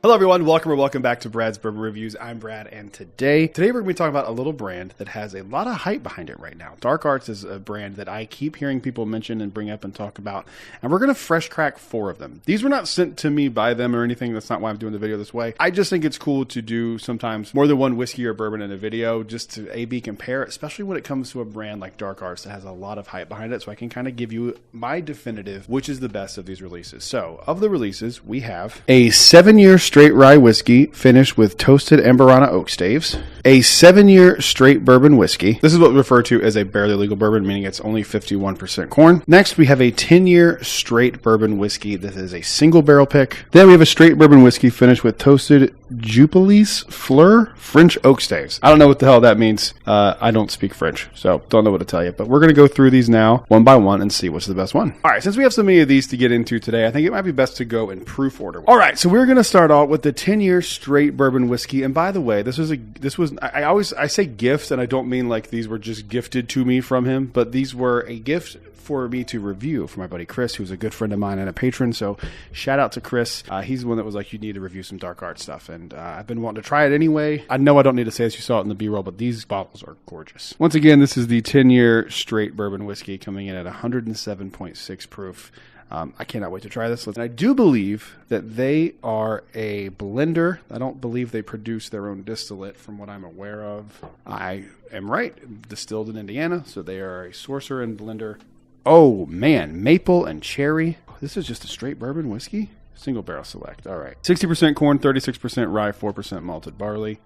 Hello everyone, welcome back to Brad's Bourbon Reviews. I'm Brad, and today we're going to be talking about a little brand that has a lot of hype behind it right now. Dark Arts is a brand that I keep hearing people mention and bring up and talk about, and we're going to fresh crack 4 of them. These were not sent to me by them or anything. That's not why I'm doing the video this way. I just think it's cool to do sometimes more than one whiskey or bourbon in a video, just to A/B compare, especially when it comes to a brand like Dark Arts that has a lot of hype behind it, so I can kind of give you my definitive which is the best of these releases. So, of the releases, we have a 7-year straight rye whiskey finished with toasted Amburana oak staves, a 7-year straight bourbon whiskey. This is what we refer to as a barely legal bourbon, meaning it's only 51% corn. Next, we have a 10-year straight bourbon whiskey. This is a single barrel pick. Then we have a straight bourbon whiskey finished with toasted Jubilee Fleur French oak staves. I don't know what the hell that means. I don't speak French, so don't know what to tell you. But we're going to go through these now one by one and see what's the best one. All right, since we have so many of these to get into today, I think it might be best to go in proof order. All right, so we're going to start out with the 10-year straight bourbon whiskey. And by the way, I say gift, and I don't mean like these were just gifted to me from him, but these were a gift for me to review for my buddy Chris, who's a good friend of mine and a patron. So shout out to Chris. He's the one that was like, you need to review some Dark Arts stuff, and I've been wanting to try it anyway. I know I don't need to say this, you saw it in the B-roll, but these bottles are gorgeous. Once again, this is the 10-year straight bourbon whiskey coming in at 107.6 proof. I cannot wait to try this. And I do believe that they are a blender. I don't believe they produce their own distillate from what I'm aware of. I am right. Distilled in Indiana, so they are a sourcer and blender. Oh, man. Maple and cherry. This is just a straight bourbon whiskey? Single barrel select. All right. 60% corn, 36% rye, 4% malted barley.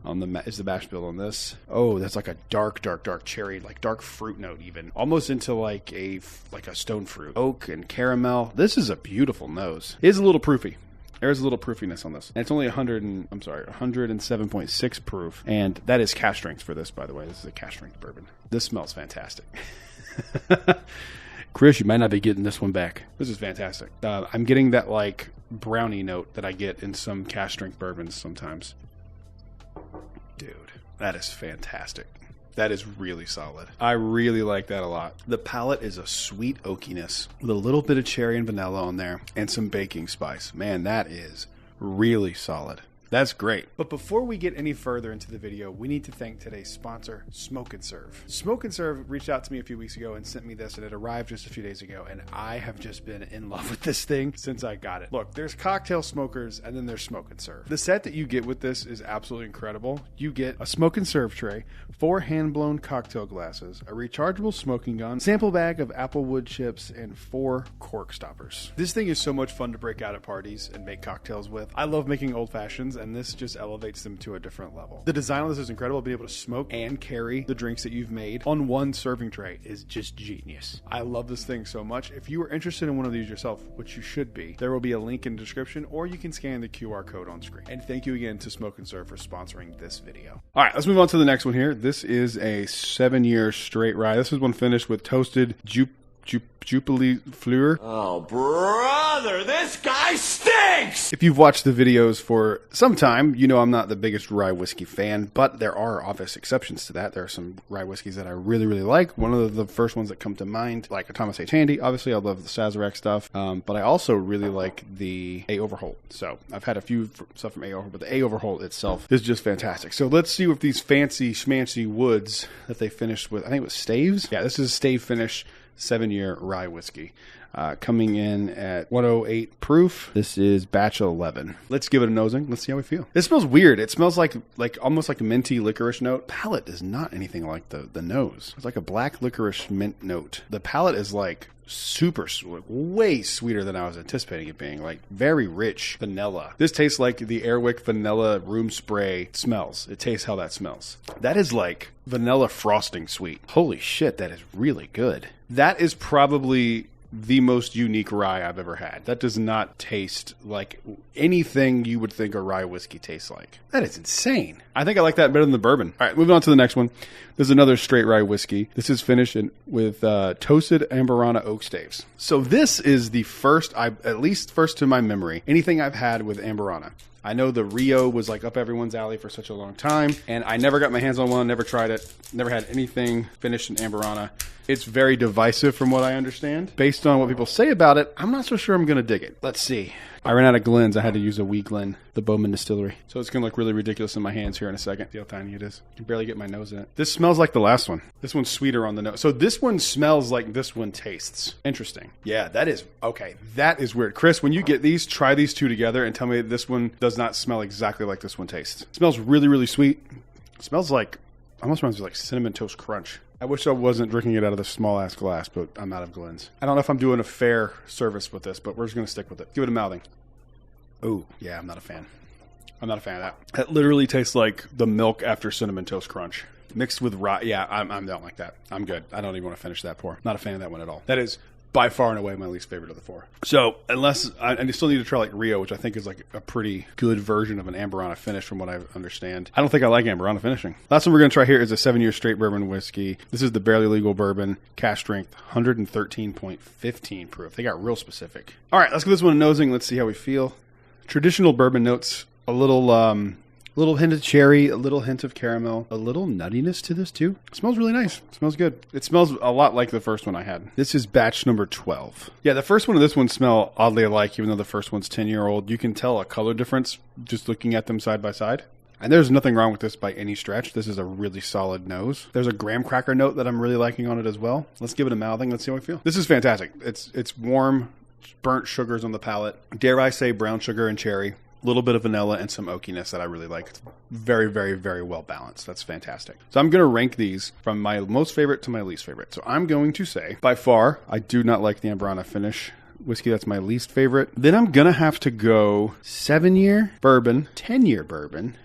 Is the mash bill on this? Oh, that's like a dark cherry, like dark fruit note even. Almost into like a stone fruit. Oak and caramel. This is a beautiful nose. It is a little proofy. There's a little proofiness on this. And it's only 107.6 proof. And that is cask strength for this, by the way. This is a cask strength bourbon. This smells fantastic. Chris, you might not be getting this one back. This is fantastic. I'm getting that like brownie note that I get in some cask strength bourbons sometimes. Dude, that is fantastic. That is really solid. I really like that a lot. The palate is a sweet oakiness with a little bit of cherry and vanilla on there and some baking spice. Man, that is really solid. That's great. But before we get any further into the video, we need to thank today's sponsor, Smoke and Serve. Smoke and Serve reached out to me a few weeks ago and sent me this, and it arrived just a few days ago, and I have just been in love with this thing since I got it. Look, there's cocktail smokers, and then there's Smoke and Serve. The set that you get with this is absolutely incredible. You get a Smoke and Serve tray, 4 hand-blown cocktail glasses, a rechargeable smoking gun, sample bag of apple wood chips, and 4 cork stoppers. This thing is so much fun to break out at parties and make cocktails with. I love making old fashions, and this just elevates them to a different level. The design on this is incredible. Being able to smoke and carry the drinks that you've made on one serving tray is just genius. I love this thing so much. If you are interested in one of these yourself, which you should be, there will be a link in the description, or you can scan the QR code on screen. And thank you again to Smoke and Serve for sponsoring this video. All right, let's move on to the next one here. This is a 7-year straight rye. This is one finished with toasted Jubilee Fleur. Oh, brother, this guy stinks! If you've watched the videos for some time, you know I'm not the biggest rye whiskey fan, but there are obvious exceptions to that. There are some rye whiskeys that I really, really like. One of the first ones that come to mind, like a Thomas H. Handy. Obviously, I love the Sazerac stuff, but I also really like the A. Overholt. So I've had a few stuff from A. Overholt, but the A. Overholt itself is just fantastic. So let's see if these fancy schmancy woods that they finished with, I think it was staves. Yeah, this is a stave finish 7-year rye whiskey. Coming in at 108 proof. This is batch 11. Let's give it a nosing. Let's see how we feel. It smells weird. It smells like almost like a minty licorice note. Palate is not anything like the nose. It's like a black licorice mint note. The palate is like super sweet, way sweeter than I was anticipating it being. Like very rich vanilla. This tastes like the Airwick vanilla room spray smells. It tastes how that smells. That is like vanilla frosting sweet. Holy shit, that is really good. That is probably the most unique rye I've ever had. That does not taste like anything you would think a rye whiskey tastes like. That is insane. I think I like that better than the bourbon. All right, moving on to the next one. There's another straight rye whiskey. This is finished with toasted Amburana oak staves. So this is the first, at least first to my memory, anything I've had with Amburana. I know the Rio was like up everyone's alley for such a long time, and I never got my hands on one, never tried it, never had anything finished in Amberana. It's very divisive from what I understand. Based on what people say about it, I'm not so sure I'm going to dig it. Let's see. I ran out of Glens. I had to use a wee Glen, the Bourbon Distillery. So it's going to look really ridiculous in my hands here in a second. See how tiny it is. I can barely get my nose in it. This smells like the last one. This one's sweeter on the nose. So this one smells like this one tastes. Interesting. Yeah, that is, okay. That is weird. Chris, when you get these, try these two together and tell me this one does not smell exactly like this one tastes. It smells really, really sweet. It smells like, almost reminds me of like Cinnamon Toast Crunch. I wish I wasn't drinking it out of this small-ass glass, but I'm out of Glens. I don't know if I'm doing a fair service with this, but we're just going to stick with it. Give it a mouthing. Oh, yeah, I'm not a fan. I'm not a fan of that. That literally tastes like the milk after Cinnamon Toast Crunch. Mixed with rye. Yeah, I don't like that. I'm good. I don't even want to finish that pour. Not a fan of that one at all. That is by far and away my least favorite of the four. So, unless, I still need to try like Rio, which I think is like a pretty good version of an Amberana finish from what I understand. I don't think I like Amberana finishing. Last one we're going to try here is a 7-year straight bourbon whiskey. This is the Barely Legal Bourbon, cask strength, 113.15 proof. They got real specific. All right, let's give this one a nosing. Let's see how we feel. Traditional bourbon notes, a little hint of cherry, a little hint of caramel, a little nuttiness to this too. It smells really nice. It smells good. It smells a lot like the first one I had. This is batch number 12. Yeah, the first one and this one smell oddly alike, even though the first one's 10-year-old. You can tell a color difference just looking at them side by side. And there's nothing wrong with this by any stretch. This is a really solid nose. There's a graham cracker note that I'm really liking on it as well. Let's give it a mouthing. Let's see how I feel. This is fantastic. It's warm, burnt sugars on the palate. Dare I say brown sugar and cherry. A little bit of vanilla and some oakiness that I really like. It's very, very, very well balanced. That's fantastic. So I'm going to rank these from my most favorite to my least favorite. So I'm going to say, by far, I do not like the Amberana finish whiskey. That's my least favorite. Then I'm going to have to go 7-year bourbon, 10-year bourbon.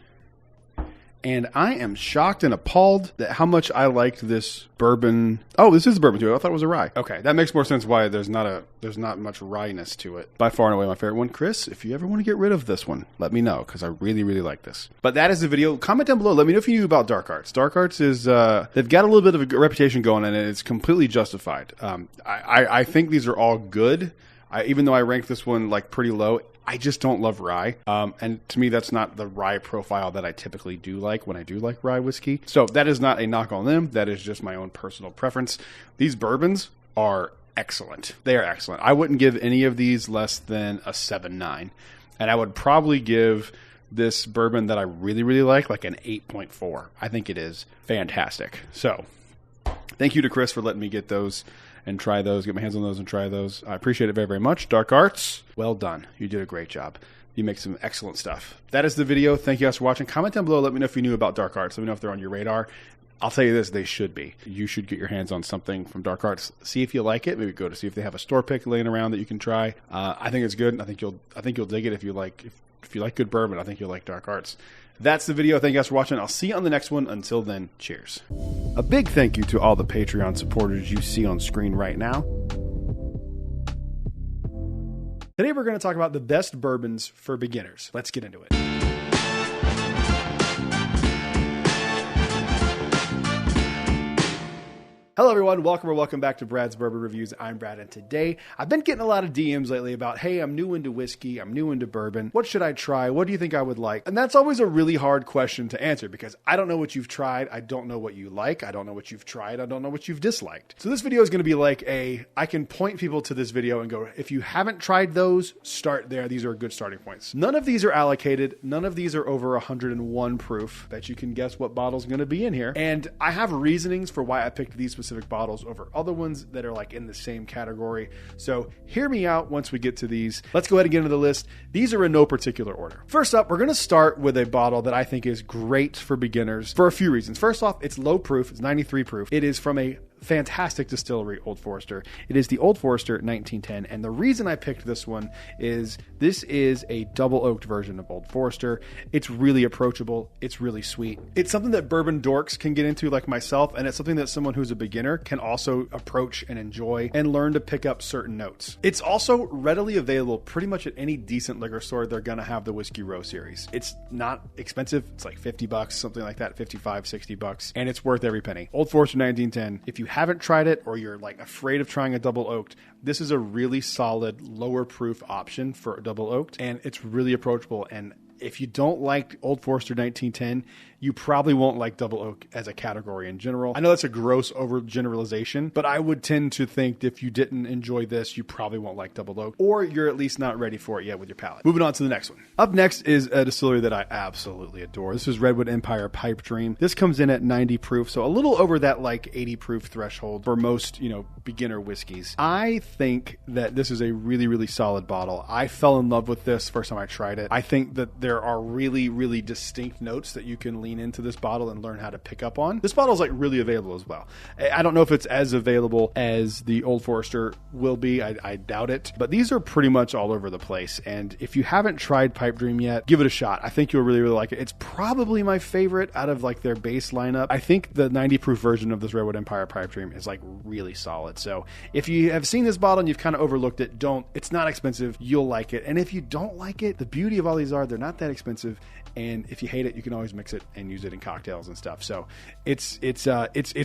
And I am shocked and appalled at how much I liked this bourbon. Oh, this is a bourbon too. I thought it was a rye. Okay, that makes more sense why there's not much ryeness to it. By far and away my favorite one. Chris, if you ever want to get rid of this one, let me know because I really, really like this. But that is the video. Comment down below. Let me know if you knew about Dark Arts. Dark Arts is, they've got a little bit of a reputation going and it's completely justified. I think these are all good. Even though I ranked this one like pretty low, I just don't love rye. And to me, that's not the rye profile that I typically do like when I do like rye whiskey. So that is not a knock on them. That is just my own personal preference. These bourbons are excellent. They are excellent. I wouldn't give any of these less than a 7.9. And I would probably give this bourbon that I really, really like an 8.4. I think it is fantastic. So thank you to Chris for letting me get those and try those, get my hands on those and try those. I appreciate it very, very much. Dark Arts, well done. You did a great job. You make some excellent stuff. That is the video. Thank you guys for watching. Comment down below. Let me know if you knew about Dark Arts. Let me know if they're on your radar. I'll tell you this, they should be. You should get your hands on something from Dark Arts. See if you like it. Maybe go to see if they have a store pick laying around that you can try. I think it's good. I think you'll dig it if you like good bourbon. I think you'll like Dark Arts. That's the video. Thank you guys for watching. I'll see you on the next one. Until then, cheers. A big thank you to all the Patreon supporters you see on screen right now. Today we're going to talk about the best bourbons for beginners. Let's get into it. Hello everyone, welcome back to Brad's Bourbon Reviews. I'm Brad, and today I've been getting a lot of DMs lately about, hey, I'm new into whiskey, I'm new into bourbon. What should I try? What do you think I would like? And that's always a really hard question to answer because I don't know what you've tried, I don't know what you like, I don't know what you've tried, I don't know what you've disliked. So this video is going to be like I can point people to this video and go, if you haven't tried those, start there. These are good starting points. None of these are allocated. None of these are over 101 proof. Bet you can guess what bottle's going to be in here. And I have reasonings for why I picked these specific bottles over other ones that are like in the same category. So hear me out once we get to these. Let's go ahead and get into the list. These are in no particular order. First up, we're going to start with a bottle that I think is great for beginners for a few reasons. First off, it's low proof. It's 93 proof. It is from a fantastic distillery, Old Forester. It is the Old Forester 1910, and the reason I picked this one is this is a double oaked version of Old Forester. It's really approachable. It's really sweet. It's something that bourbon dorks can get into like myself, and it's something that someone who's a beginner can also approach and enjoy and learn to pick up certain notes. It's also readily available pretty much at any decent liquor store. They're going to have the Whiskey Row series. It's not expensive. It's like $50, something like that, $55, $60, and it's worth every penny. Old Forester 1910. If you haven't tried it or you're like afraid of trying a double oaked, this is a really solid lower proof option for a double oaked, and it's really approachable and if you don't like Old Forester 1910, you probably won't like Double Oak as a category in general. I know that's a gross overgeneralization, but I would tend to think if you didn't enjoy this, you probably won't like Double Oak, or you're at least not ready for it yet with your palate. Moving on to the next one. Up next is a distillery that I absolutely adore. This is Redwood Empire Pipe Dream. This comes in at 90 proof, so a little over that like 80 proof threshold for most, beginner whiskeys. I think that this is a really, really solid bottle. I fell in love with this first time I tried it. I think that there are really, really distinct notes that you can lean into this bottle and learn how to pick up on. This bottle is like really available as well. I don't know if it's as available as the Old Forester will be. I doubt it, but these are pretty much all over the place. And if you haven't tried Pipe Dream yet, give it a shot. I think you'll really, really like it. It's probably my favorite out of like their base lineup. I think the 90 proof version of this Redwood Empire Pipe Dream is like really solid. So if you have seen this bottle and you've kind of overlooked it, it's not expensive. You'll like it. And if you don't like it, the beauty of all these are they're not that expensive. And if you hate it, you can always mix it and use it in cocktails and stuff. So it's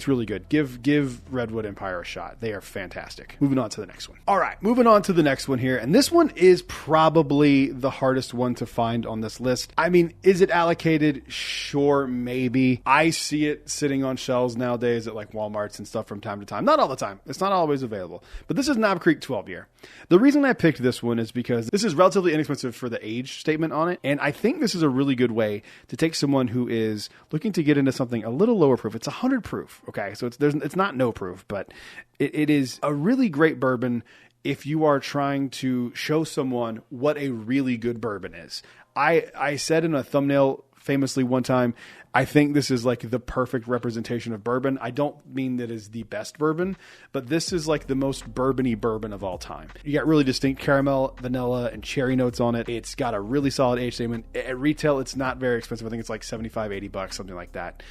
really good. Give Redwood Empire a shot. They are fantastic. Moving on to the next one. All right, moving on to the next one here. And this one is probably the hardest one to find on this list. I mean, is it allocated? Sure, maybe. I see it sitting on shelves nowadays at like Walmarts and stuff from time to time. Not all the time. It's not always available. But this is Knob Creek 12 year. The reason I picked this one is because this is relatively inexpensive for the age statement on it. And I think this is a really good way to take someone who is looking to get into something a little lower proof. It's 100 proof. Okay. So it's not no proof, but it is a really great bourbon if you are trying to show someone what a really good bourbon is. I said in a thumbnail famously one time, I think this is like the perfect representation of bourbon. I don't mean that is the best bourbon, but this is like the most bourbon-y bourbon of all time. You got really distinct caramel, vanilla, and cherry notes on it. It's got a really solid age statement. At retail, it's not very expensive. I think it's like $75, $80, something like that.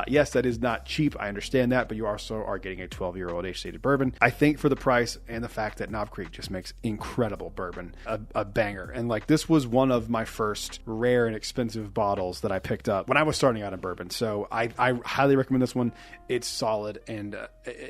Yes, that is not cheap. I understand that, but you also are getting a 12-year-old age-stated bourbon. I think for the price and the fact that Knob Creek just makes incredible bourbon, a banger. And like this was one of my first rare and expensive bottles that I picked up when I was starting out in bourbon. So I highly recommend this one. It's solid and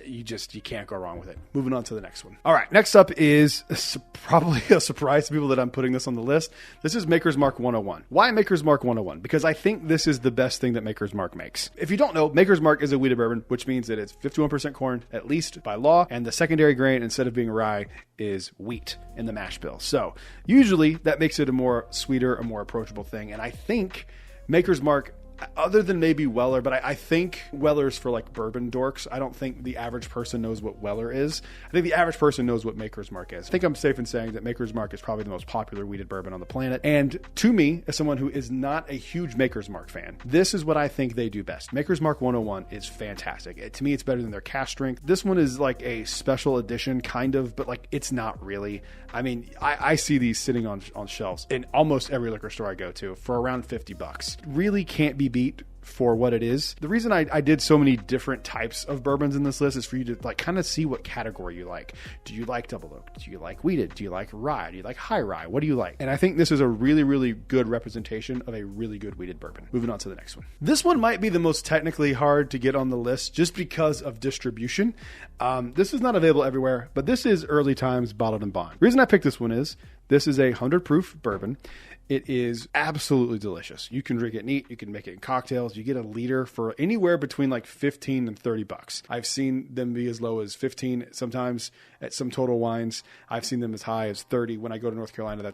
you can't go wrong with it. Moving on to the next one. All right. Next up is probably a surprise to people that I'm putting this on the list. This is Maker's Mark 101. Why Maker's Mark 101? Because I think this is the best thing that Maker's Mark makes. If you don't know, Maker's Mark is a wheated bourbon, which means that it's 51% corn, at least by law, and the secondary grain, instead of being rye, is wheat in the mash bill. So usually that makes it a more sweeter, a more approachable thing. And I think Maker's Mark, other than maybe Weller, but I think Weller's for like bourbon dorks. I don't think the average person knows what Weller is. I think the average person knows what Maker's Mark is. I think I'm safe in saying that Maker's Mark is probably the most popular wheated bourbon on the planet. And to me, as someone who is not a huge Maker's Mark fan, this is what I think they do best. Maker's Mark 101 is fantastic. To me, it's better than their cask strength. This one is like a special edition, kind of, but like it's not really. I mean, I see these sitting on shelves in almost every liquor store I go to for around $50. Really can't be beat for what it is. The reason I did so many different types of bourbons in this list is for you to like kind of see what category you like. Do you like double oak? Do you like wheated? Do you like rye? Do you like high rye? What do you like? And I think this is a really, really good representation of a really good wheated bourbon. Moving on to the next one. This one might be the most technically hard to get on the list just because of distribution. This is not available everywhere, but this is Early Times Bottled and Bond. The reason I picked this one is this is a 100 proof bourbon. It is absolutely delicious. You can drink it neat. You can make it in cocktails. You get a liter for anywhere between like $15 and $30. I've seen them be as low as 15 sometimes at some Total Wines. I've seen them as high as 30. When I go to North Carolina,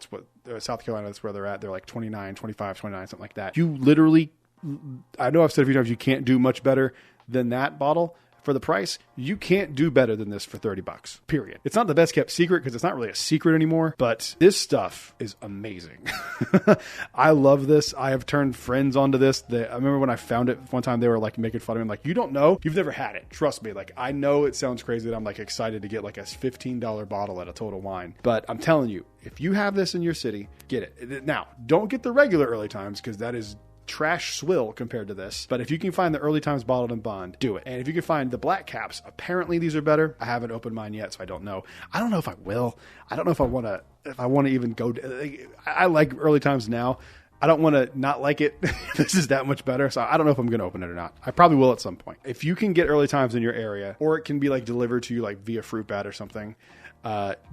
South Carolina, that's where they're at. They're like 29, 25, 29, something like that. You literally, I know I've said a few times, you can't do much better than that bottle. For the price, you can't do better than this for $30, period. It's not the best kept secret because it's not really a secret anymore, but this stuff is amazing. I love this. I have turned friends onto this. I remember when I found it one time, they were like making fun of me. I'm like, you don't know? You've never had it. Trust me. Like, I know it sounds crazy that I'm like excited to get like a $15 bottle at a Total Wine, but I'm telling you, if you have this in your city, get it. Now, don't get the regular Early Times because that is trash swill compared to this. But if you can find the Early Times Bottled and Bond, do it. And if you can find the black caps, apparently these are better. I haven't opened mine yet, so I don't know. I don't know if I will. I don't know if I want to even go. I like Early Times now. I don't want to not like it. This is that much better. So I don't know if I'm going to open it or not. I probably will at some point. If you can get early times in your area, or it can be like delivered to you like via fruit bat or something,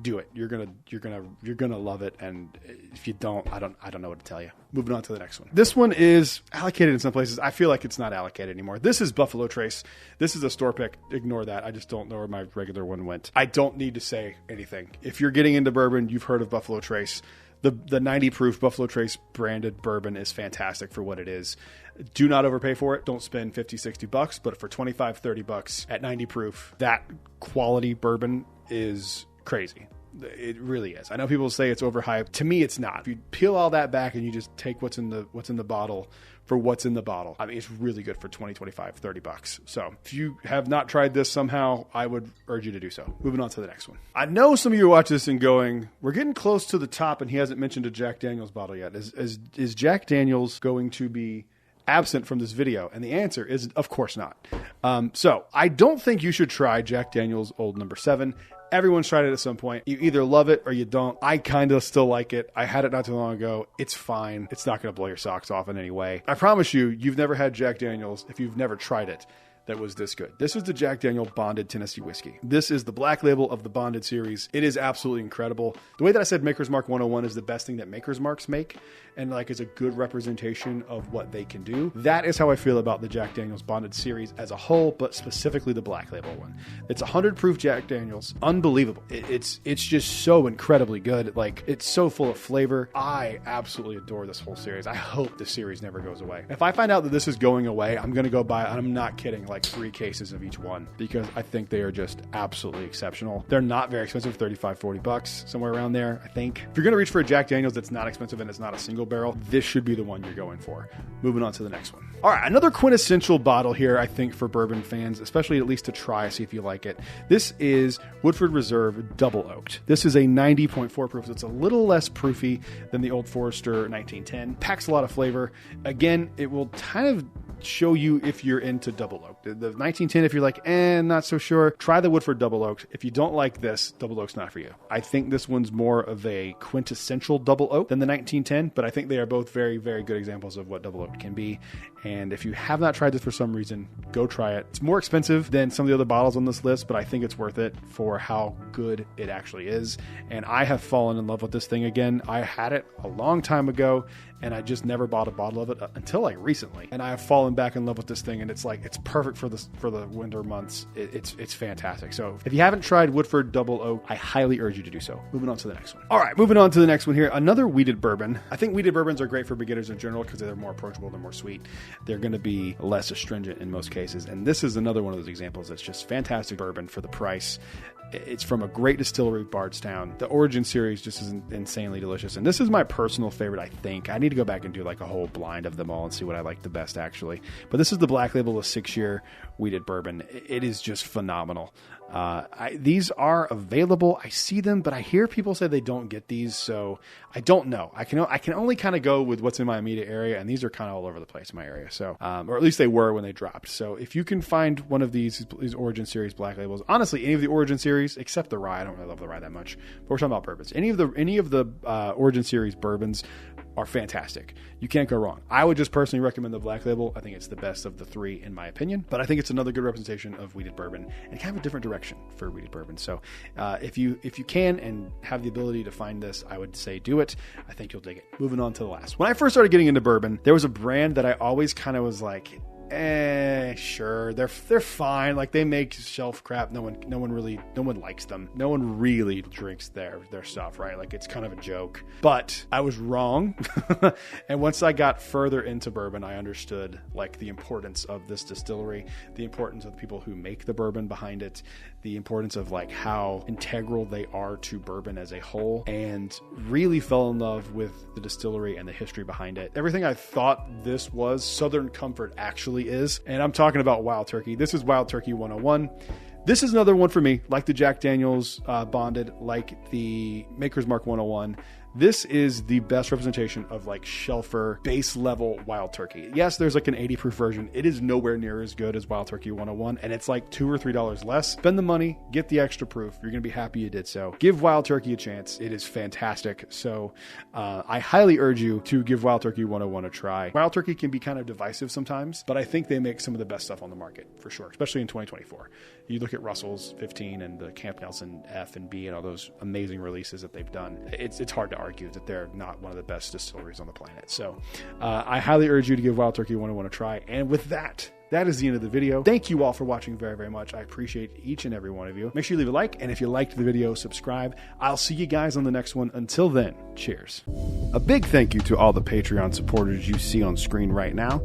do it. You're gonna love it. And if you don't, I don't know what to tell you. Moving on to the next one. This one is allocated in some places. I feel like it's not allocated anymore. This is Buffalo Trace. This is a store pick. Ignore that. I just don't know where my regular one went. I don't need to say anything. If you're getting into bourbon, you've heard of Buffalo Trace. The 90 proof Buffalo Trace branded bourbon is fantastic for what it is. Do not overpay for it. Don't spend $50-$60, but for $25-$30 at 90 proof, that quality bourbon is crazy. It really is. I know people say it's overhyped. To me, it's not. If you peel all that back and you just take what's in the bottle for what's in the bottle, I mean, it's really good for $20, $25, $30. So if you have not tried this somehow, I would urge you to do so. Moving on to the next one. I know some of you watch this and going, we're getting close to the top and he hasn't mentioned a Jack Daniels bottle yet. Is Jack Daniels going to be absent from this video? And the answer is, of course not. So I don't think you should try Jack Daniels Old No. 7. Everyone's tried it at some point. You either love it or you don't. I kind of still like it. I had it not too long ago. It's fine. It's not going to blow your socks off in any way. I promise you, you've never had Jack Daniels if you've never tried it that was this good. This is the Jack Daniel Bonded Tennessee Whiskey. This is the black label of the Bonded series. It is absolutely incredible. The way that I said Maker's Mark 101 is the best thing that Maker's Marks make, and like is a good representation of what they can do. That is how I feel about the Jack Daniels Bonded series as a whole, but specifically the black label one. It's 100 proof Jack Daniels. Unbelievable. It's just so incredibly good. Like, it's so full of flavor. I absolutely adore this whole series. I hope the series never goes away. If I find out that this is going away, I'm going to go buy, I'm not kidding, like 3 cases of each one, because I think they are just absolutely exceptional. They're not very expensive, $35-$40, somewhere around there, I think. If you're going to reach for a Jack Daniels that's not expensive and it's not a single barrel, this should be the one you're going for. Moving on to the next one. All right, another quintessential bottle here, I think, for bourbon fans, especially at least to try, see if you like it. This is Woodford Reserve Double Oaked. This is a 90.4 proof, so it's a little less proofy than the Old Forester 1910. Packs a lot of flavor. Again, it will kind of show you if you're into double oaked. The 1910, if you're like, not so sure, try the Woodford Double Oaked. If you don't like this, double oak's not for you. I think this one's more of a quintessential double oak than the 1910, but I think they are both very, very good examples of what double oaked can be. And if you have not tried this for some reason, go try it. It's more expensive than some of the other bottles on this list, but I think it's worth it for how good it actually is. And I have fallen in love with this thing again. I had it a long time ago, and I just never bought a bottle of it until like recently. And I have fallen back in love with this thing, and it's like, it's perfect for the winter months. It's fantastic. So if you haven't tried Woodford Double Oak, I highly urge you to do so. Moving on to the next one. All right, moving on to the next one here. Another wheated bourbon. I think wheated bourbons are great for beginners in general because they're more approachable, they're more sweet. They're going to be less astringent in most cases. And this is another one of those examples that's just fantastic bourbon for the price. It's from a great distillery, Bardstown. The Origin series just is insanely delicious. And this is my personal favorite, I think. I need to go back and do like a whole blind of them all and see what I like the best, actually. But this is the Black Label, a 6-year wheated bourbon. It is just phenomenal. These are available. I see them, but I hear people say they don't get these, so I don't know. I can only kind of go with what's in my immediate area, and these are kind of all over the place in my area. So, or at least they were when they dropped. So if you can find one of these Origin series Black Labels, honestly, any of the Origin series, except the rye, I don't really love the rye that much, but we're talking about bourbons. Any of the Origin series bourbons are fantastic. You can't go wrong. I would just personally recommend the Black Label. I think it's the best of the 3 in my opinion, but I think it's another good representation of wheated bourbon and kind of a different direction for wheated bourbon. So if you can and have the ability to find this, I would say do it. I think you'll dig it. Moving on to the last. When I first started getting into bourbon, there was a brand that I always kind of was like, sure, they're fine. Like, they make shelf crap. No one likes them. No one really drinks their stuff, right? Like, it's kind of a joke. But I was wrong. And once I got further into bourbon, I understood like the importance of this distillery, the importance of the people who make the bourbon behind it, the importance of like how integral they are to bourbon as a whole, and really fell in love with the distillery and the history behind it. Everything I thought this was, Southern Comfort actually is. And I'm talking about Wild Turkey. This is Wild Turkey 101. This is another one for me, like the Jack Daniels Bonded, like the Maker's Mark 101. This is the best representation of like shelfer base level Wild Turkey. Yes, there's like an 80 proof version. It is nowhere near as good as Wild Turkey 101, and it's like $2 or $3 less. Spend the money, get the extra proof. You're going to be happy you did so. Give Wild Turkey a chance. It is fantastic. So I highly urge you to give Wild Turkey 101 a try. Wild Turkey can be kind of divisive sometimes, but I think they make some of the best stuff on the market for sure, especially in 2024. You look at Russell's 15 and the Camp Nelson F and B and all those amazing releases that they've done. It's hard to argue that they're not one of the best distilleries on the planet. So I highly urge you to give Wild Turkey 101 a try. And with that is the end of the video. Thank you all for watching very, very much. I appreciate each and every one of you. Make sure you leave a like, and if you liked the video, subscribe. I'll see you guys on the next one. Until then, cheers. A big thank you to all the Patreon supporters you see on screen right now.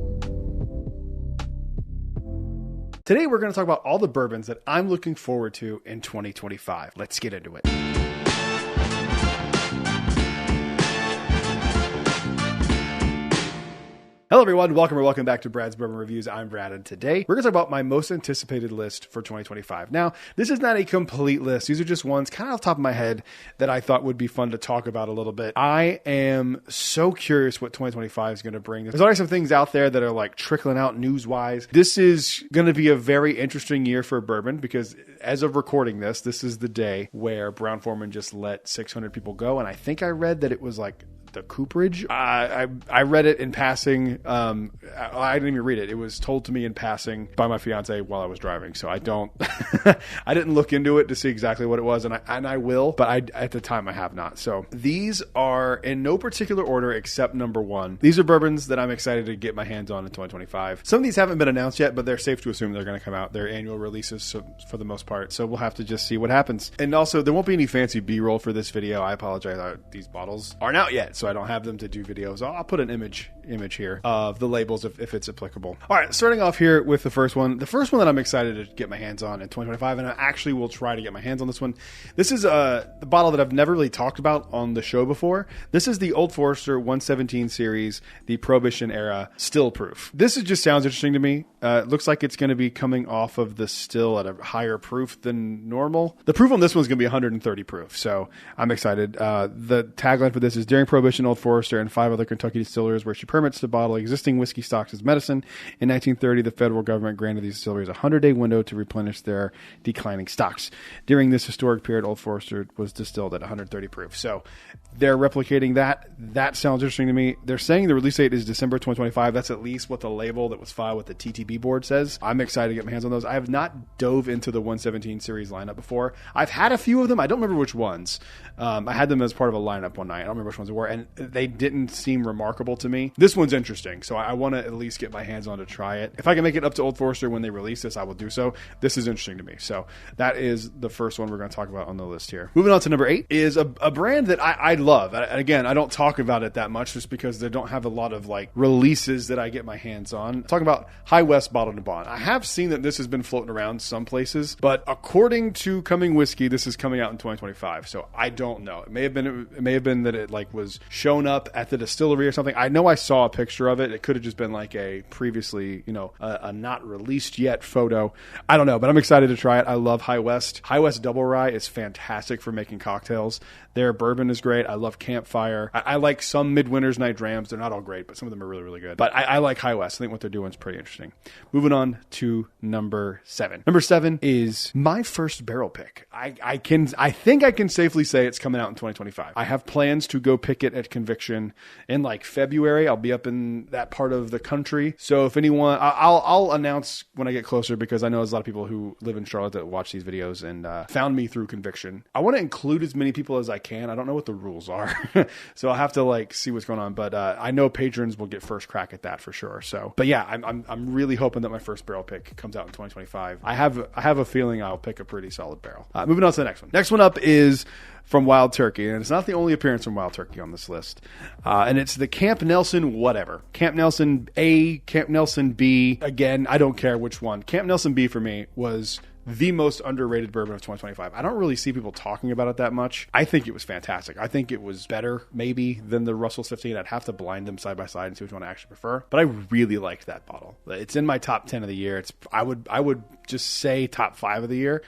Today, we're going to talk about all the bourbons that I'm looking forward to in 2025. Let's get into it. Hello everyone, welcome back to Brad's Bourbon Reviews. I'm Brad, and today we're going to talk about my most anticipated list for 2025. Now, this is not a complete list. These are just ones kind of off the top of my head that I thought would be fun to talk about a little bit. I am so curious what 2025 is going to bring. There's already some things out there that are like trickling out news-wise. This is going to be a very interesting year for bourbon because as of recording this, this is the day where Brown-Forman just let 600 people go, and I think I read that it was like the cooperage. I read it in passing. I didn't even read it. It was told to me in passing by my fiance while I was driving. So I don't, I didn't look into it to see exactly what it was, and I will, but at the time I have not. So these are in no particular order except number one. These are bourbons that I'm excited to get my hands on in 2025. Some of these haven't been announced yet, but they're safe to assume they're going to come out. They're annual releases, so, for the most part. So we'll have to just see what happens. And also, there won't be any fancy B-roll for this video. I apologize. These bottles aren't out yet, so I don't have them to do videos. I'll put an image here of the labels if it's applicable. All right, starting off here with the first one. The first one that I'm excited to get my hands on in 2025, and I actually will try to get my hands on this one. This is the bottle that I've never really talked about on the show before. This is the Old Forester 117 series, the Prohibition era still proof. This just sounds interesting to me. It looks like it's going to be coming off of the still at a higher proof than normal. The proof on this one's going to be 130 proof, so I'm excited. The tagline for this is, during Prohibition, Old Forester and 5 other Kentucky distillers were issued permits to bottle existing whiskey stocks as medicine. In 1930, the federal government granted these distilleries a 100-day window to replenish their declining stocks. During this historic period, Old Forester was distilled at 130 proof. So they're replicating that. That sounds interesting to me. They're saying the release date is December 2025. That's at least what the label that was filed with the TTB board says. I'm excited to get my hands on those. I have not dove into the 117 series lineup before. I've had a few of them. I don't remember which ones. I had them as part of a lineup one night. I don't remember which ones they were, and they didn't seem remarkable to me. This one's interesting, so I want to at least get my hands on to try it. If I can make it up to Old Forester when they release this, I will do so. This is interesting to me. So that is the first one we're going to talk about on the list here. Moving on to number 8 is a brand that I love. Again, I don't talk about it that much just because they don't have a lot of like releases that I get my hands on. Talking about High West Bottled and Bond. I have seen that this has been floating around some places, but according to Coming Whiskey, this is coming out in 2025. So I don't know. It may have been that it like was shown up at the distillery or something. I know I saw a picture of it. It could have just been like a previously, a not released yet photo. I don't know, but I'm excited to try it. I love High West. High West Double Rye is fantastic for making cocktails. Their bourbon is great. I love Campfire. I like some Midwinter's Night Drams. They're not all great, but some of them are really, really good. But I like High West. I think what they're doing is pretty interesting. Moving on to number 7. Number 7 is my first barrel pick. I think I can safely say it's coming out in 2025. I have plans to go pick it at Conviction in like February. I'll be up in that part of the country. So if anyone, I'll announce when I get closer, because I know there's a lot of people who live in Charlotte that watch these videos and found me through Conviction. I want to include as many people as I can. I don't know what the rules are. So I'll have to like see what's going on, but I know patrons will get first crack at that for sure. So, but yeah, I'm really hoping that my first barrel pick comes out in 2025. I have a feeling I'll pick a pretty solid barrel. Moving on to the next one. Next one up is from Wild Turkey, and it's not the only appearance from Wild Turkey on this list. And it's the Camp Nelson whatever. Camp Nelson A, Camp Nelson B. Again, I don't care which one. Camp Nelson B for me was the most underrated bourbon of 2025. I don't really see people talking about it that much. I think it was fantastic. I think it was better maybe than the Russell's 15. I'd have to blind them side by side and see which one I actually prefer. But I really liked that bottle. It's in my top 10 of the year. I would just say top 5 of the year.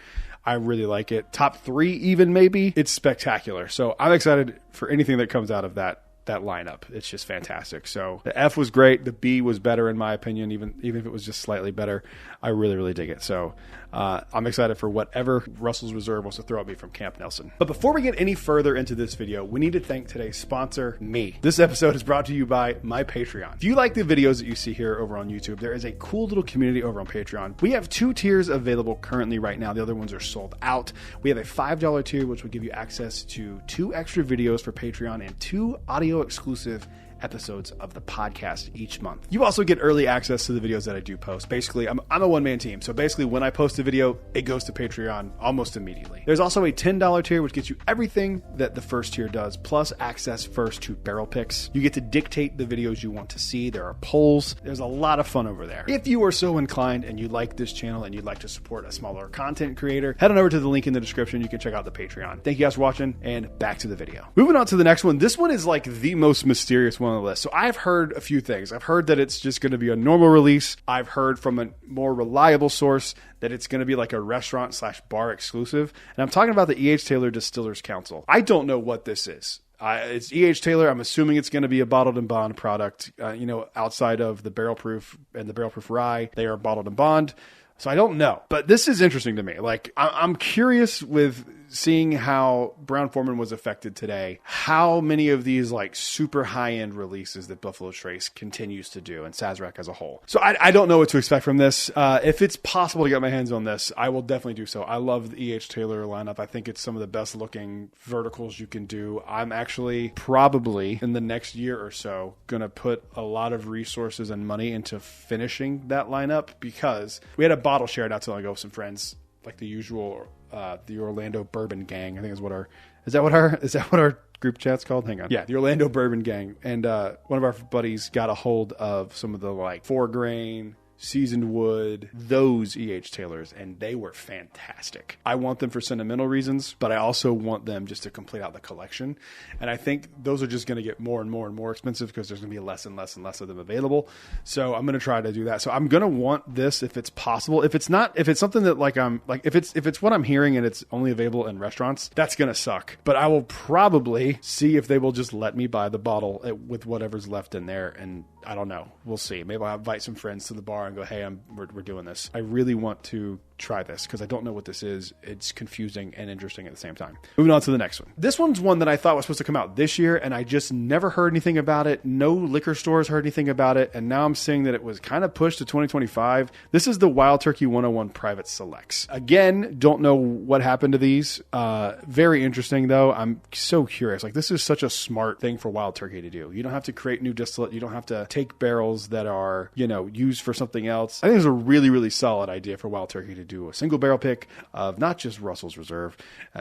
I really like it. Top 3 even, maybe. It's spectacular. So I'm excited for anything that comes out of that lineup. It's just fantastic. So the F was great. The B was better in my opinion, even if it was just slightly better. I really, really dig it. So I'm excited for whatever Russell's Reserve wants to throw at me from Camp Nelson. But before we get any further into this video, we need to thank today's sponsor, me. This episode is brought to you by my Patreon. If you like the videos that you see here over on YouTube, there is a cool little community over on Patreon. We have 2 tiers available currently right now. The other ones are sold out. We have a $5 tier, which will give you access to 2 extra videos for Patreon and 2 audio exclusive episodes of the podcast each month. You also get early access to the videos that I do post. Basically, I'm a one-man team. So basically, when I post a video, it goes to Patreon almost immediately. There's also a $10 tier, which gets you everything that the first tier does, plus access first to barrel picks. You get to dictate the videos you want to see. There are polls. There's a lot of fun over there. If you are so inclined and you like this channel and you'd like to support a smaller content creator, head on over to the link in the description. You can check out the Patreon. Thank you guys for watching, and back to the video. Moving on to the next one. This one is like the most mysterious one on the list. So I've heard a few things. I've heard that it's just going to be a normal release. I've heard from a more reliable source that it's going to be like a restaurant/bar exclusive. And I'm talking about the E.H. Taylor Distillers Council. I don't know what this is. It's E.H. Taylor. I'm assuming it's going to be a bottled and bond product. Outside of the barrel proof and the barrel proof rye, they are bottled and bond. So I don't know, but this is interesting to me. Like, I'm curious with seeing how Brown-Forman was affected today, how many of these like super high-end releases that Buffalo Trace continues to do and Sazerac as a whole. So I don't know what to expect from this. If it's possible to get my hands on this, I will definitely do so. I love the E.H. Taylor lineup. I think it's some of the best looking verticals you can do. I'm actually probably in the next year or so going to put a lot of resources and money into finishing that lineup, because we had a bottle share not too long ago with some friends, like the usual, the Orlando Bourbon Gang. I think is that what our group chat's called? Hang on. Yeah, the Orlando Bourbon Gang. And one of our buddies got a hold of some of the like 4-grain, seasoned wood, those E.H. Taylors, and they were fantastic. I want them for sentimental reasons, but I also want them just to complete out the collection. And I think those are just going to get more and more and more expensive because there's going to be less and less and less of them available. So I'm going to try to do that. So I'm going to want this if it's possible. If it's something that if it's what I'm hearing and it's only available in restaurants, that's going to suck. But I will probably see if they will just let me buy the bottle with whatever's left in there. And I don't know. We'll see. Maybe I'll invite some friends to the bar and go, hey, we're doing this. I really want to try this because I don't know what this is. It's confusing and interesting at the same time. Moving on to the next one. This one's one that I thought was supposed to come out this year, and I just never heard anything about it. No liquor stores heard anything about it, and now I'm seeing that it was kind of pushed to 2025. This is the Wild Turkey 101 Private Selects. Again, don't know what happened to these. Very interesting, though. I'm so curious. Like, this is such a smart thing for Wild Turkey to do. You don't have to create new distillate. You don't have to take barrels that are, used for something else. I think it's a really, really solid idea for Wild Turkey to do a single barrel pick of not just Russell's Reserve,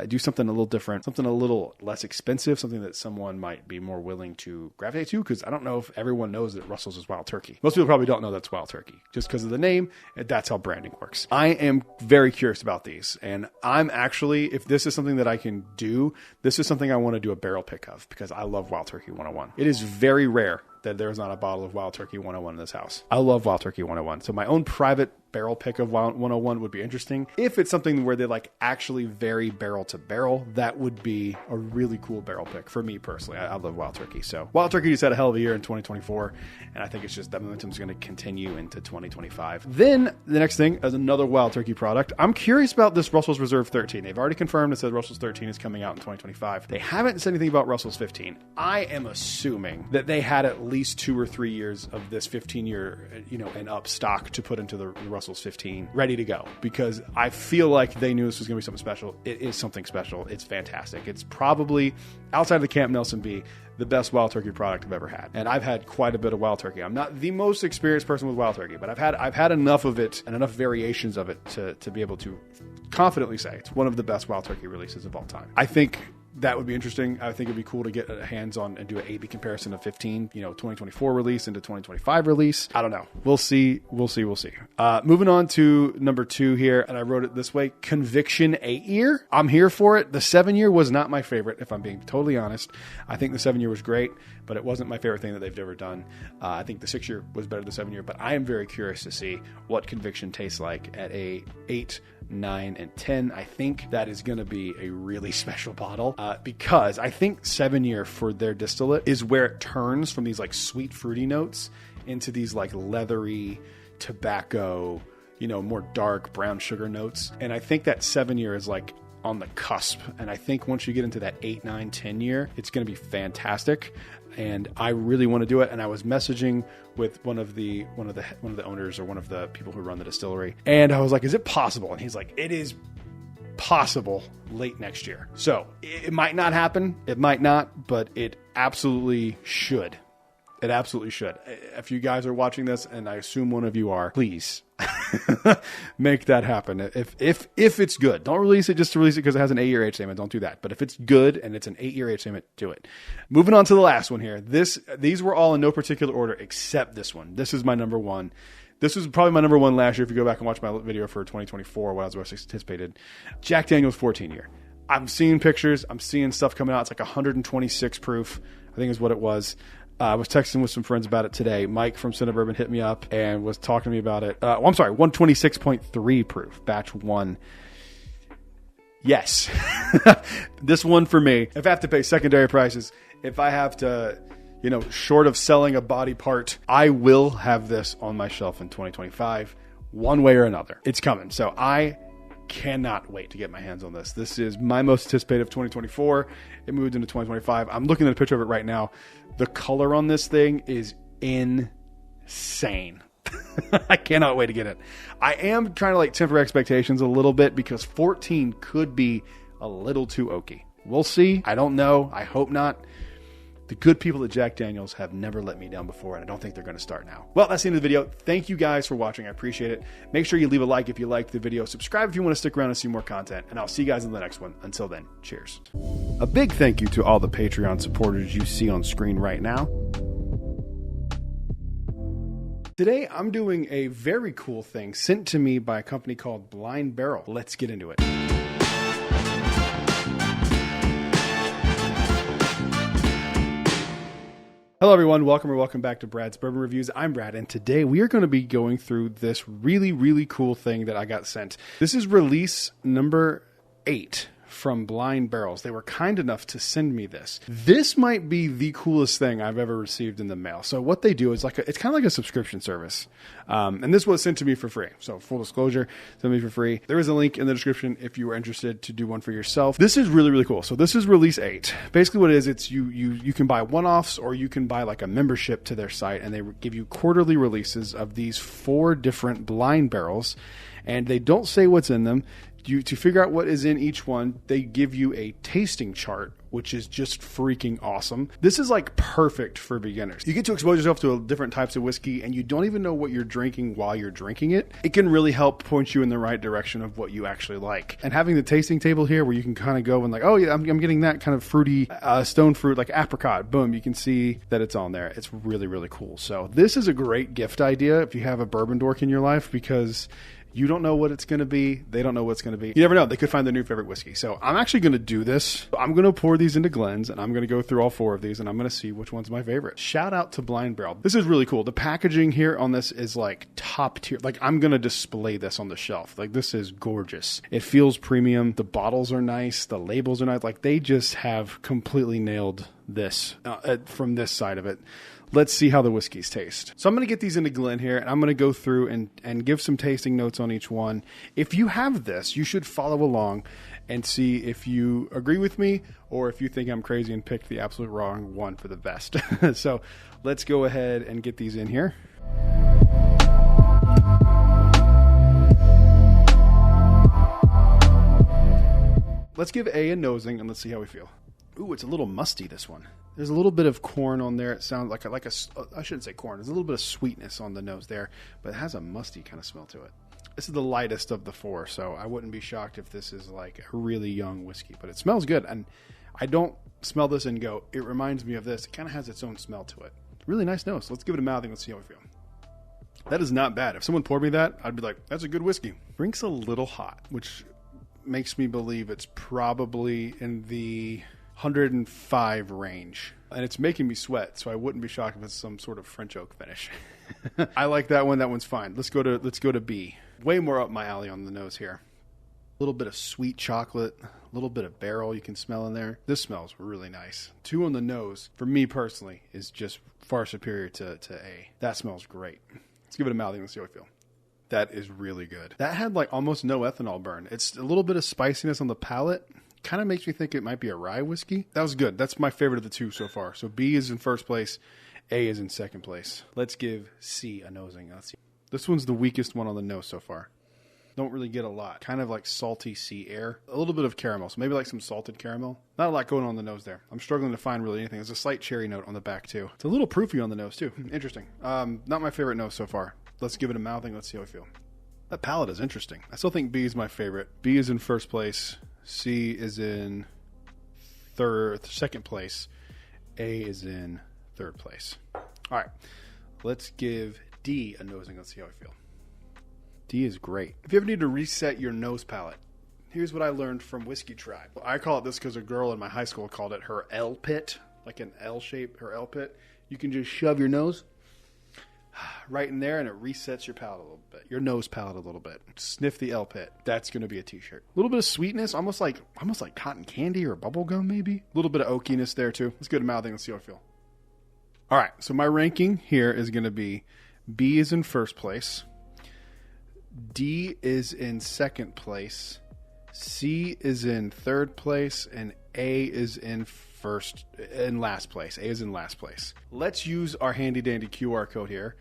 do something a little different, something a little less expensive, something that someone might be more willing to gravitate to, because I don't know if everyone knows that Russell's is Wild Turkey. Most people probably don't know that's Wild Turkey just because of the name. That's how branding works. I am very curious about these, and I'm actually, if this is something that I can do, this is something I want to do a barrel pick of because I love Wild Turkey 101. It is very rare that there's not a bottle of Wild Turkey 101 in this house. I love Wild Turkey 101. So my own private barrel pick of Wild 101 would be interesting. If it's something where they like actually vary barrel to barrel, that would be a really cool barrel pick for me personally. I love Wild Turkey. So Wild Turkey just had a hell of a year in 2024, and I think it's just that momentum is going to continue into 2025. Then the next thing is another Wild Turkey product. I'm curious about this Russell's Reserve 13. They've already confirmed it said Russell's 13 is coming out in 2025. They haven't said anything about Russell's 15. I am assuming that they had at least 2 or 3 years of this 15-year, and up stock to put into the Russell's 15 ready to go, because I feel like they knew this was going to be something special. It is something special. It's fantastic. It's probably, outside of the Camp Nelson B, the best Wild Turkey product I've ever had. And I've had quite a bit of Wild Turkey. I'm not the most experienced person with Wild Turkey, but I've had enough of it and enough variations of it to be able to confidently say it's one of the best Wild Turkey releases of all time. I think that would be interesting. I think it'd be cool to get hands on and do an A/B comparison of 15, 2024 release into 2025 release. I don't know. We'll see. Moving on to number 2 here, and I wrote it this way: Conviction 8-year. I'm here for it. The 7-year was not my favorite, if I'm being totally honest. I think the 7-year was great, but it wasn't my favorite thing that they've ever done. I think the 6-year was better than the 7-year, but I am very curious to see what Conviction tastes like at a 8, 9, and 10. I think that is going to be a really special bottle because I think 7-year for their distillate is where it turns from these like sweet fruity notes into these like leathery tobacco, more dark brown sugar notes. And I think that 7-year is like on the cusp. And I think once you get into that 8, 9, 10 year, it's going to be fantastic. And I really want to do it. And I was messaging with one of the owners or one of the people who run the distillery. And I was like, is it possible? And he's like, it is possible late next year. So it might not happen. It might not, but it absolutely should. It absolutely should. If you guys are watching this, and I assume one of you are, please make that happen. If it's good, don't release it just to release it because it has an 8-year age statement. Don't do that. But if it's good and it's an 8-year age statement, do it. Moving on to the last one here. These were all in no particular order except this one. This is my number 1. This was probably my number 1 last year. If you go back and watch my video for 2024, what I was most anticipated. Jack Daniel's 14-year. I'm seeing pictures. I'm seeing stuff coming out. It's like 126 proof, I think is what it was. I was texting with some friends about it today. Mike from Bourbon hit me up and was talking to me about it. 126.3 proof, batch 1. Yes. This one for me, if I have to pay secondary prices, if I have to, short of selling a body part, I will have this on my shelf in 2025, one way or another. It's coming. So I cannot wait to get my hands on this. This is my most anticipated of 2024. It moved into 2025. I'm looking at a picture of it right now. The color on this thing is insane. I cannot wait to get it. I am trying to temper expectations a little bit because 14 could be a little too oaky. We'll see. I don't know. I hope not. The good people at Jack Daniel's have never let me down before, and I don't think they're going to start now. Well, that's the end of the video. Thank you guys for watching. I appreciate it. Make sure you leave a like if you liked the video. Subscribe if you want to stick around and see more content, and I'll see you guys in the next one. Until then, cheers. A big thank you to all the Patreon supporters you see on screen right now. Today, I'm doing a very cool thing sent to me by a company called Blind Barrel. Let's get into it. Hello everyone, welcome back to Brad's Bourbon Reviews. I'm Brad, and today we are going to be going through this really, really cool thing that I got sent. This is release number 8 from Blind Barrels. They were kind enough to send me this. This might be the coolest thing I've ever received in the mail. So what they do is it's kind of like a subscription service. And this was sent to me for free. So full disclosure, sent me for free. There is a link in the description if you are interested to do one for yourself. This is really, really cool. So this is release 8. Basically what it is, it's you can buy one-offs or you can buy like a membership to their site, and they give you quarterly releases of these 4 different blind barrels, and they don't say what's in them. To figure out what is in each one, they give you a tasting chart, which is just freaking awesome. This is perfect for beginners. You get to expose yourself to different types of whiskey, and you don't even know what you're drinking while you're drinking it. It can really help point you in the right direction of what you actually like. And having the tasting table here where you can kind of go and oh yeah, I'm getting that kind of fruity stone fruit, like apricot. Boom, you can see that it's on there. It's really, really cool. So this is a great gift idea if you have a bourbon dork in your life, because you don't know what it's going to be. They don't know what it's going to be. You never know. They could find their new favorite whiskey. So I'm actually going to do this. I'm going to pour these into Glens, and I'm going to go through all 4 of these, and I'm going to see which one's my favorite. Shout out to Blind Barrel. This is really cool. The packaging here on this is top tier. I'm going to display this on the shelf. This is gorgeous. It feels premium. The bottles are nice. The labels are nice. They just have completely nailed this from this side of it. Let's see how the whiskeys taste. So I'm going to get these into Glen here, and I'm going to go through and give some tasting notes on each one. If you have this, you should follow along and see if you agree with me or if you think I'm crazy and picked the absolute wrong one for the best. So let's go ahead and get these in here. Let's give A nosing, and let's see how we feel. Ooh, it's a little musty, this one. There's a little bit of corn on there. It sounds like a I shouldn't say corn. There's a little bit of sweetness on the nose there, but it has a musty kind of smell to it. This is the lightest of the 4, so I wouldn't be shocked if this is a really young whiskey, but it smells good. And I don't smell this and go, it reminds me of this. It kind of has its own smell to it. Really nice nose. Let's give it a mouthing. Let's see how we feel. That is not bad. If someone poured me that, I'd be like, that's a good whiskey. Drink's a little hot, which makes me believe it's probably in the 105 range. And it's making me sweat, so I wouldn't be shocked if it's some sort of French oak finish. I like that one. That one's fine. Let's go to B. Way more up my alley on the nose here. A little bit of sweet chocolate, a little bit of barrel you can smell in there. This smells really nice. 2 on the nose, for me personally, is just far superior to A. That smells great. Let's give it a mouthing and see how we feel. That is really good. That had like almost no ethanol burn. It's a little bit of spiciness on the palate. Kind of makes me think it might be a rye whiskey. That was good. That's my favorite of the 2 so far. So B is in first place. A is in second place. Let's give C a nosing. Let's see. This one's the weakest one on the nose so far. Don't really get a lot. Kind of like salty sea air. A little bit of caramel. So maybe like some salted caramel. Not a lot going on the nose there. I'm struggling to find really anything. There's a slight cherry note on the back too. It's a little proofy on the nose too. Interesting. Not my favorite nose so far. Let's give it a mouthing. Let's see how we feel. That palate is interesting. I still think B is my favorite. B is in first place. C is in second place. A is in third place. All right. Let's give D a nosing. Let's see how I feel. D is great. If you ever need to reset your nose palate, here's what I learned from Whiskey Tribe. I call it this because a girl in my high school called it her L pit, like an L shape, her L pit. You can just shove your nose right in there and it resets your palate a little bit, your nose palate a little bit. Sniff the L pit. That's going to be a t-shirt. A little bit of sweetness, almost like cotton candy or bubble gum maybe. A little bit of oakiness there too. Let's go to mouthing. Let's see how I feel. All right, so my ranking here is going to be B is in first place. D is in second place. C is in third place. And A is in last place. A is in last place. Let's use our handy dandy QR code here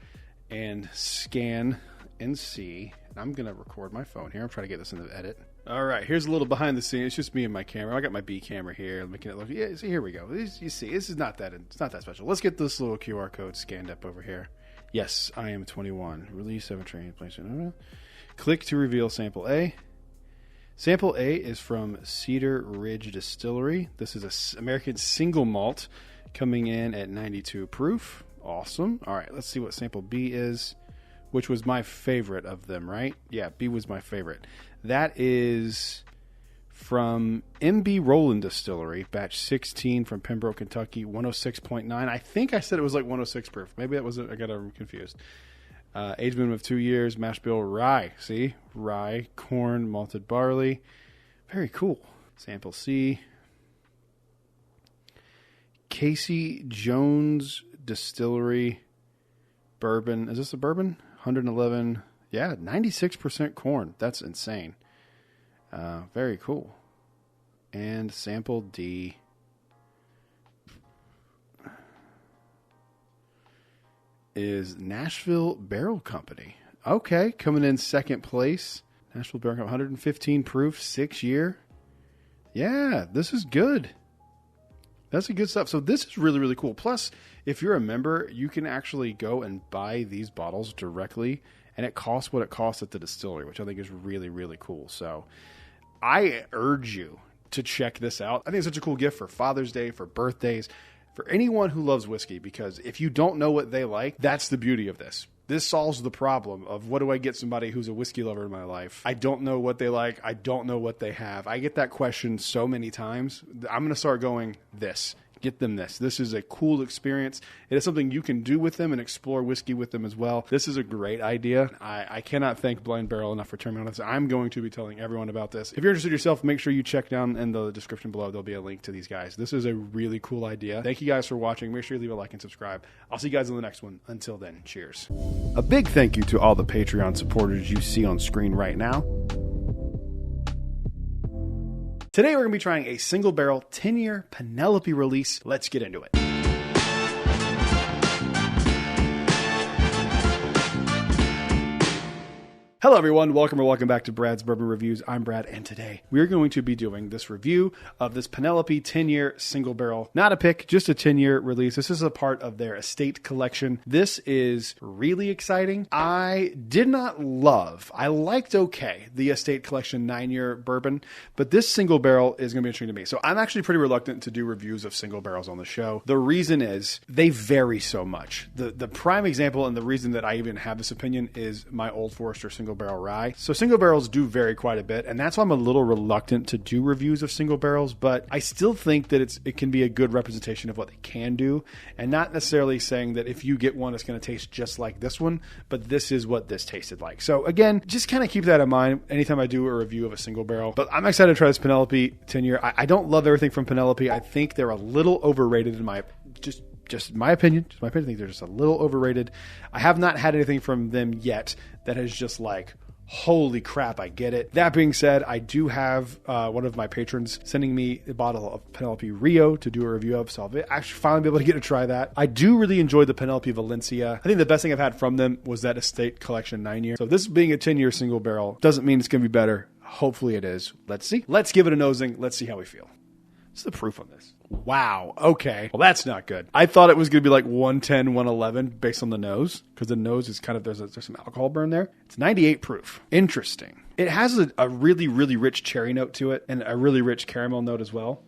and scan and see. And I'm going to record my phone here. I'm trying to get this in the edit. All right, here's a little behind the scenes. It's just me and my camera. I got my B camera here, making it look. Yeah, see, here we go. You see, this is not that. It's not that special. Let's get this little QR code scanned up over here. Yes, I am 21. Release of a train placement. Click to reveal sample A. Sample A is from Cedar Ridge Distillery. This is an American single malt coming in at 92 proof. Awesome. All right, let's see what sample B is, which was my favorite of them, right? Yeah, B was my favorite. That is from MB Roland Distillery, batch 16 from Pembroke, Kentucky, 106.9. I think I said it was like 106 proof. Maybe that was it. I got confused. Age minimum of 2 years, mash bill rye. See? Rye, corn, malted barley. Very cool. Sample C. Casey Jones Distillery bourbon. Is this a bourbon? 111. Yeah, 96% corn. That's insane. Very cool. And sample D. Is Nashville Barrel Company. Okay, coming in second place. Nashville Barrel Company, 115 proof, 6 year. Yeah, this is good. That's a good stuff. So this is really, really cool. Plus, if you're a member, you can actually go and buy these bottles directly, and it costs what it costs at the distillery, which I think is really, really cool. So I urge you to check this out. I think it's such a cool gift for Father's Day, for birthdays, for anyone who loves whiskey, because if you don't know what they like, that's the beauty of this. This solves the problem of what do I get somebody who's a whiskey lover in my life? I don't know what they like. I don't know what they have. I get that question so many times. I'm going to start going this. Get them this. This is a cool experience. It is something you can do with them and explore whiskey with them as well. This is a great idea. I cannot thank Blind Barrel enough for turning me on this. I'm going to be telling everyone about this. If you're interested yourself, make sure you check down in the description below. There'll be a link to these guys. This is a really cool idea. Thank you guys for watching. Make sure you leave a like and subscribe. I'll see you guys in the next one. Until then, cheers. A big thank you to all the Patreon supporters you see on screen right now. Today we're going to be trying a single barrel 10-year Penelope release. Let's get into it. Hello everyone, welcome back to Brad's Bourbon Reviews. I'm Brad, and today we're going to be doing this review of this Penelope 10-year single barrel. Not a pick, just a 10-year release. This is a part of their estate collection. This is really exciting. I liked okay, the estate collection 9-year bourbon, but this single barrel is going to be interesting to me. So I'm actually pretty reluctant to do reviews of single barrels on the show. The reason is they vary so much. The prime example and the reason that I even have this opinion is my Old Forester single barrel rye. So single barrels do vary quite a bit, and that's why I'm a little reluctant to do reviews of single barrels, but I still think that it can be a good representation of what they can do, and not necessarily saying that if you get one, it's going to taste just like this one, but this is what this tasted like. So again, just kind of keep that in mind anytime I do a review of a single barrel. But I'm excited to try this Penelope 10-year. I don't love everything from Penelope. I think they're a little overrated in my my opinion. I think they're just a little overrated. I have not had anything from them yet that has just like, holy crap, I get it. That being said, I do have one of my patrons sending me a bottle of Penelope Rio to do a review of, so I'll actually finally be able to get to try that. I do really enjoy the Penelope Valencia. I think the best thing I've had from them was that estate collection 9-year. So this being a 10-year single barrel doesn't mean it's going to be better. Hopefully it is. Let's see. Let's give it a nosing. Let's see how we feel. What's the proof on this? Wow. Okay. Well, that's not good. I thought it was going to be like 110, 111 based on the nose, because the nose is kind of, there's some alcohol burn there. It's 98 proof. Interesting. It has a really, really rich cherry note to it and a really rich caramel note as well.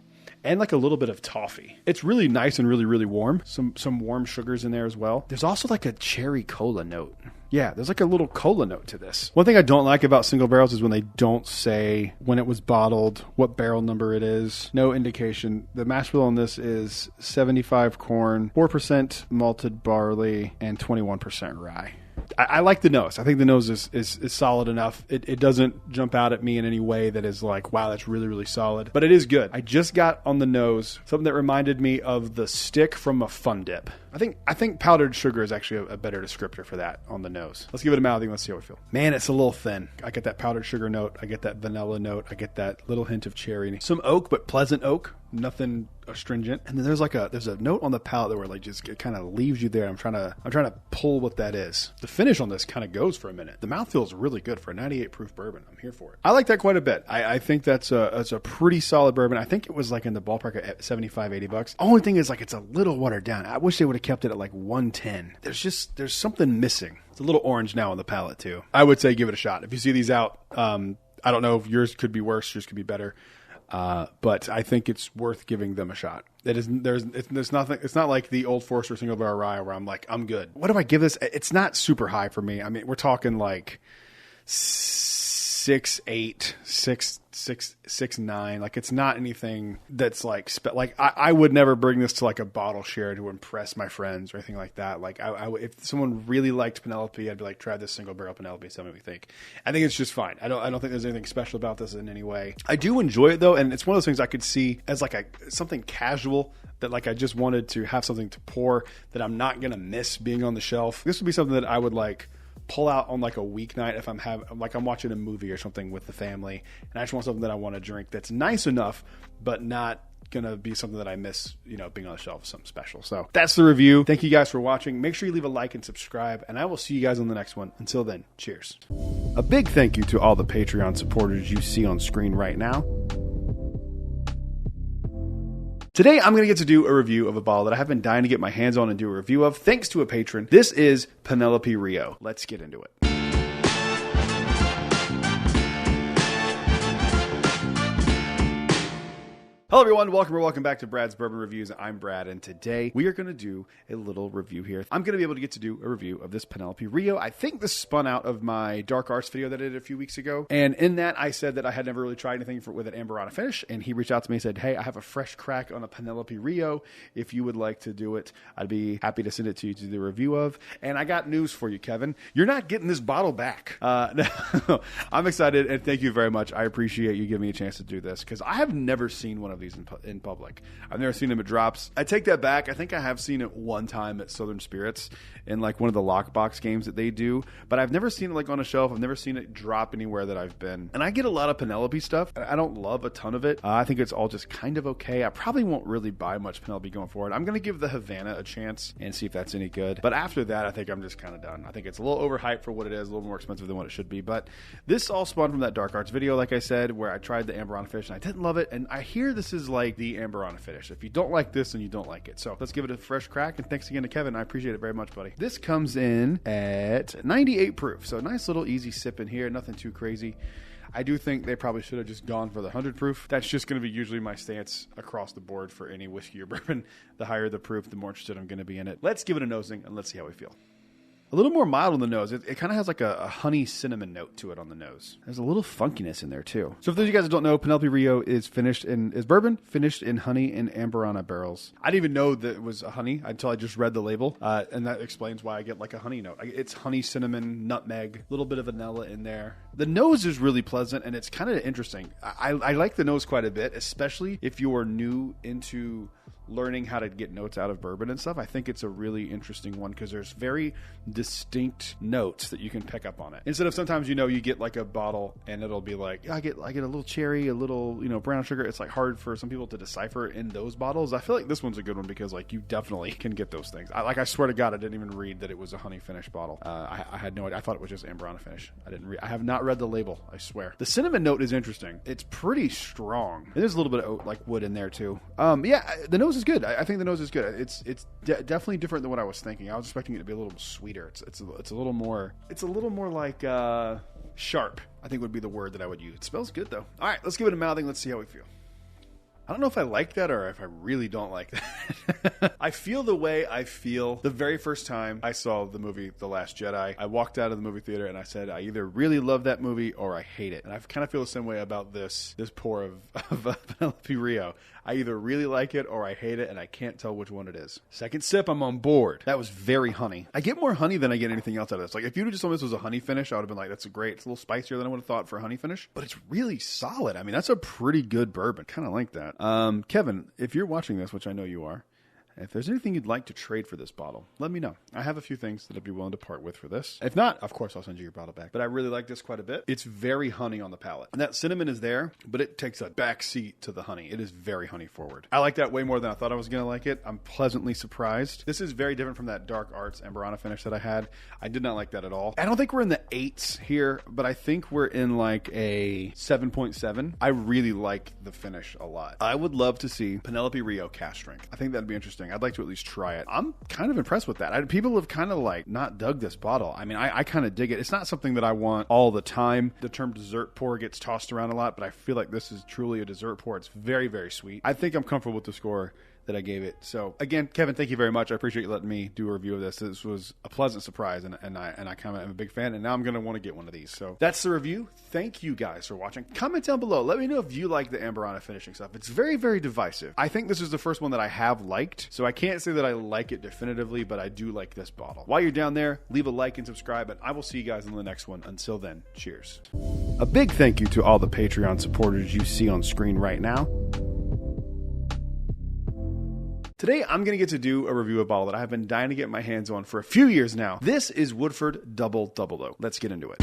And like a little bit of toffee. It's really nice and really, really warm. Some warm sugars in there as well. There's also like a cherry cola note. Yeah, there's like a little cola note to this. One thing I don't like about single barrels is when they don't say when it was bottled, what barrel number it is. No indication. The mash bill on this is 75 corn, 4% malted barley, and 21% rye. I like the nose. I think the nose is solid enough. It doesn't jump out at me in any way that is like, wow, that's really, really solid. But it is good. I just got on the nose something that reminded me of the stick from a Fun Dip. I think powdered sugar is actually a better descriptor for that on the nose. Let's give it a mouthing. Let's see how we feel. Man, it's a little thin. I get that powdered sugar note. I get that vanilla note. I get that little hint of cherry. Some oak, but pleasant oak. Nothing astringent. And then there's a note on the palate that where like just it kind of leaves you there. I'm trying to pull what that is. The finish on this kind of goes for a minute. The mouth feels really good for a 98 proof bourbon. I'm here for it. I like that quite a bit. I think that's a pretty solid bourbon. I think it was like in the ballpark at $75-$80. Only thing is like it's a little watered down. I wish they would have kept it at like 110. There's something missing. It's a little orange now on the palate too. I would say give it a shot. If you see these out, I don't know if yours could be worse, yours could be better. But I think it's worth giving them a shot. There's nothing. It's not like the Old Forester single barrel rye where I'm like, I'm good. What do I give this? It's not super high for me. I mean, we're talking like 6.8, 6.9. Like it's not anything that's like I would never bring this to like a bottle share to impress my friends or anything like that. Like if someone really liked Penelope, I'd be like, try this single barrel Penelope. Tell me what you think. I think it's just fine. I don't think there's anything special about this in any way. I do enjoy it though, and it's one of those things I could see as like something casual that like I just wanted to have something to pour that I'm not gonna miss being on the shelf. This would be something that I would like pull out on like a weeknight if I'm watching a movie or something with the family, and I just want something that I want to drink that's nice enough, but not gonna be something that I miss, being on the shelf, something special. So that's the review. Thank you guys for watching. Make sure you leave a like and subscribe, and I will see you guys on the next one. Until then, cheers. A big thank you to all the Patreon supporters you see on screen right now. Today, I'm going to get to do a review of a bottle that I have been dying to get my hands on and do a review of, thanks to a patron. This is Penelope Rio. Let's get into it. Hello everyone, welcome back to Brad's Bourbon Reviews. I'm Brad, and today we are going to do a little review here. I'm going to be able to get to do a review of this Penelope Rio. I think this spun out of my Dark Arts video that I did a few weeks ago, and in that I said that I had never really tried anything with an Amberana finish, and he reached out to me and said, hey, I have a fresh crack on a Penelope Rio. If you would like to do it, I'd be happy to send it to you to do a review of. And I got news for you, Kevin. You're not getting this bottle back. I'm excited, and thank you very much. I appreciate you giving me a chance to do this, because I have never seen one of these these in public. I've never seen them at drops. I take that back. I think I have seen it one time at Southern Spirits in like one of the lockbox games that they do, but I've never seen it like on a shelf. I've never seen it drop anywhere that I've been. And I get a lot of Penelope stuff. I don't love a ton of it. I think it's all just kind of okay. I probably won't really buy much Penelope going forward. I'm going to give the Havana a chance and see if that's any good. But after that, I think I'm just kind of done. I think it's a little overhyped for what it is, a little more expensive than what it should be. But this all spawned from that Dark Arts video, like I said, where I tried the Amberana finish and I didn't love it. And I hear this is like the Amberana finish. If you don't like this, then you don't like it. So let's give it a fresh crack. And thanks again to Kevin. I appreciate it very much, buddy. This comes in at 98 proof. So a nice little easy sip in here. Nothing too crazy. I do think they probably should have just gone for the 100 proof. That's just going to be usually my stance across the board for any whiskey or bourbon. The higher the proof, the more interested I'm going to be in it. Let's give it a nosing and let's see how we feel. A little more mild on the nose. It kind of has like a honey cinnamon note to it on the nose. There's a little funkiness in there too. So for those of you guys that don't know, Penelope Rio is bourbon finished in honey and Amberana barrels. I didn't even know that it was a honey until I just read the label, and that explains why I get like a honey note. It's honey, cinnamon, nutmeg, a little bit of vanilla in there. The nose is really pleasant and it's kind of interesting. I like the nose quite a bit, especially if you are new into learning how to get notes out of bourbon and stuff. I think it's a really interesting one because there's very distinct notes that you can pick up on it. Instead of sometimes, you get like a bottle and it'll be like, I get a little cherry, a little, brown sugar. It's like hard for some people to decipher in those bottles. I feel like this one's a good one because like you definitely can get those things. I swear to God, I didn't even read that it was a honey finish bottle. I had no idea. I thought it was just Amberana finish. I have not read the label. I swear. The cinnamon note is interesting. It's pretty strong. And there's a little bit of like wood in there too. The nose is good. I think the nose is good. It's definitely different than what I was thinking. I was expecting it to be a little sweeter. It's a little more like sharp, I think would be the word that I would use. It smells good though. All right, let's give it a mouthing. Let's see how we feel. I don't know if I like that or if I really don't like that. I feel the way I feel the very first time I saw the movie The Last Jedi. I walked out of the movie theater and I said, I either really love that movie or I hate it. And I kind of feel the same way about this pour of Penelope Rio. I either really like it or I hate it, and I can't tell which one it is. Second sip, I'm on board. That was very honey. I get more honey than I get anything else out of this. Like, if you would have just told me this was a honey finish, I would have been like, that's great. It's a little spicier than I would have thought for a honey finish, but it's really solid. I mean, that's a pretty good bourbon. Kind of like that. Kevin, if you're watching this, which I know you are, if there's anything you'd like to trade for this bottle, let me know. I have a few things that I'd be willing to part with for this. If not, of course, I'll send you your bottle back. But I really like this quite a bit. It's very honey on the palate. And that cinnamon is there, but it takes a back seat to the honey. It is very honey forward. I like that way more than I thought I was going to like it. I'm pleasantly surprised. This is very different from that Dark Arts Amberana finish that I had. I did not like that at all. I don't think we're in the 8s here, but I think we're in like a 7.7. I really like the finish a lot. I would love to see Penelope Rio cast strength. I think that'd be interesting. I'd like to at least try it. I'm kind of impressed with that. People have kind of like not dug this bottle. I mean, I kind of dig it. It's not something that I want all the time. The term dessert pour gets tossed around a lot, but I feel like this is truly a dessert pour. It's very, very sweet. I think I'm comfortable with the score that I gave it. So again, Kevin, thank you very much. I appreciate you letting me do a review of this. This was a pleasant surprise, and I kind of am a big fan, and now I'm going to want to get one of these. So that's the review. Thank you guys for watching. Comment down below. Let me know if you like the Amberana finishing stuff. It's very, very divisive. I think this is the first one that I have liked, so I can't say that I like it definitively, but I do like this bottle. While you're down there, leave a like and subscribe, and I will see you guys in the next one. Until then, cheers. A big thank you to all the Patreon supporters you see on screen right now. Today, I'm going to get to do a review of a bottle that I have been dying to get my hands on for a few years now. This is Woodford Double Oak. Let's get into it.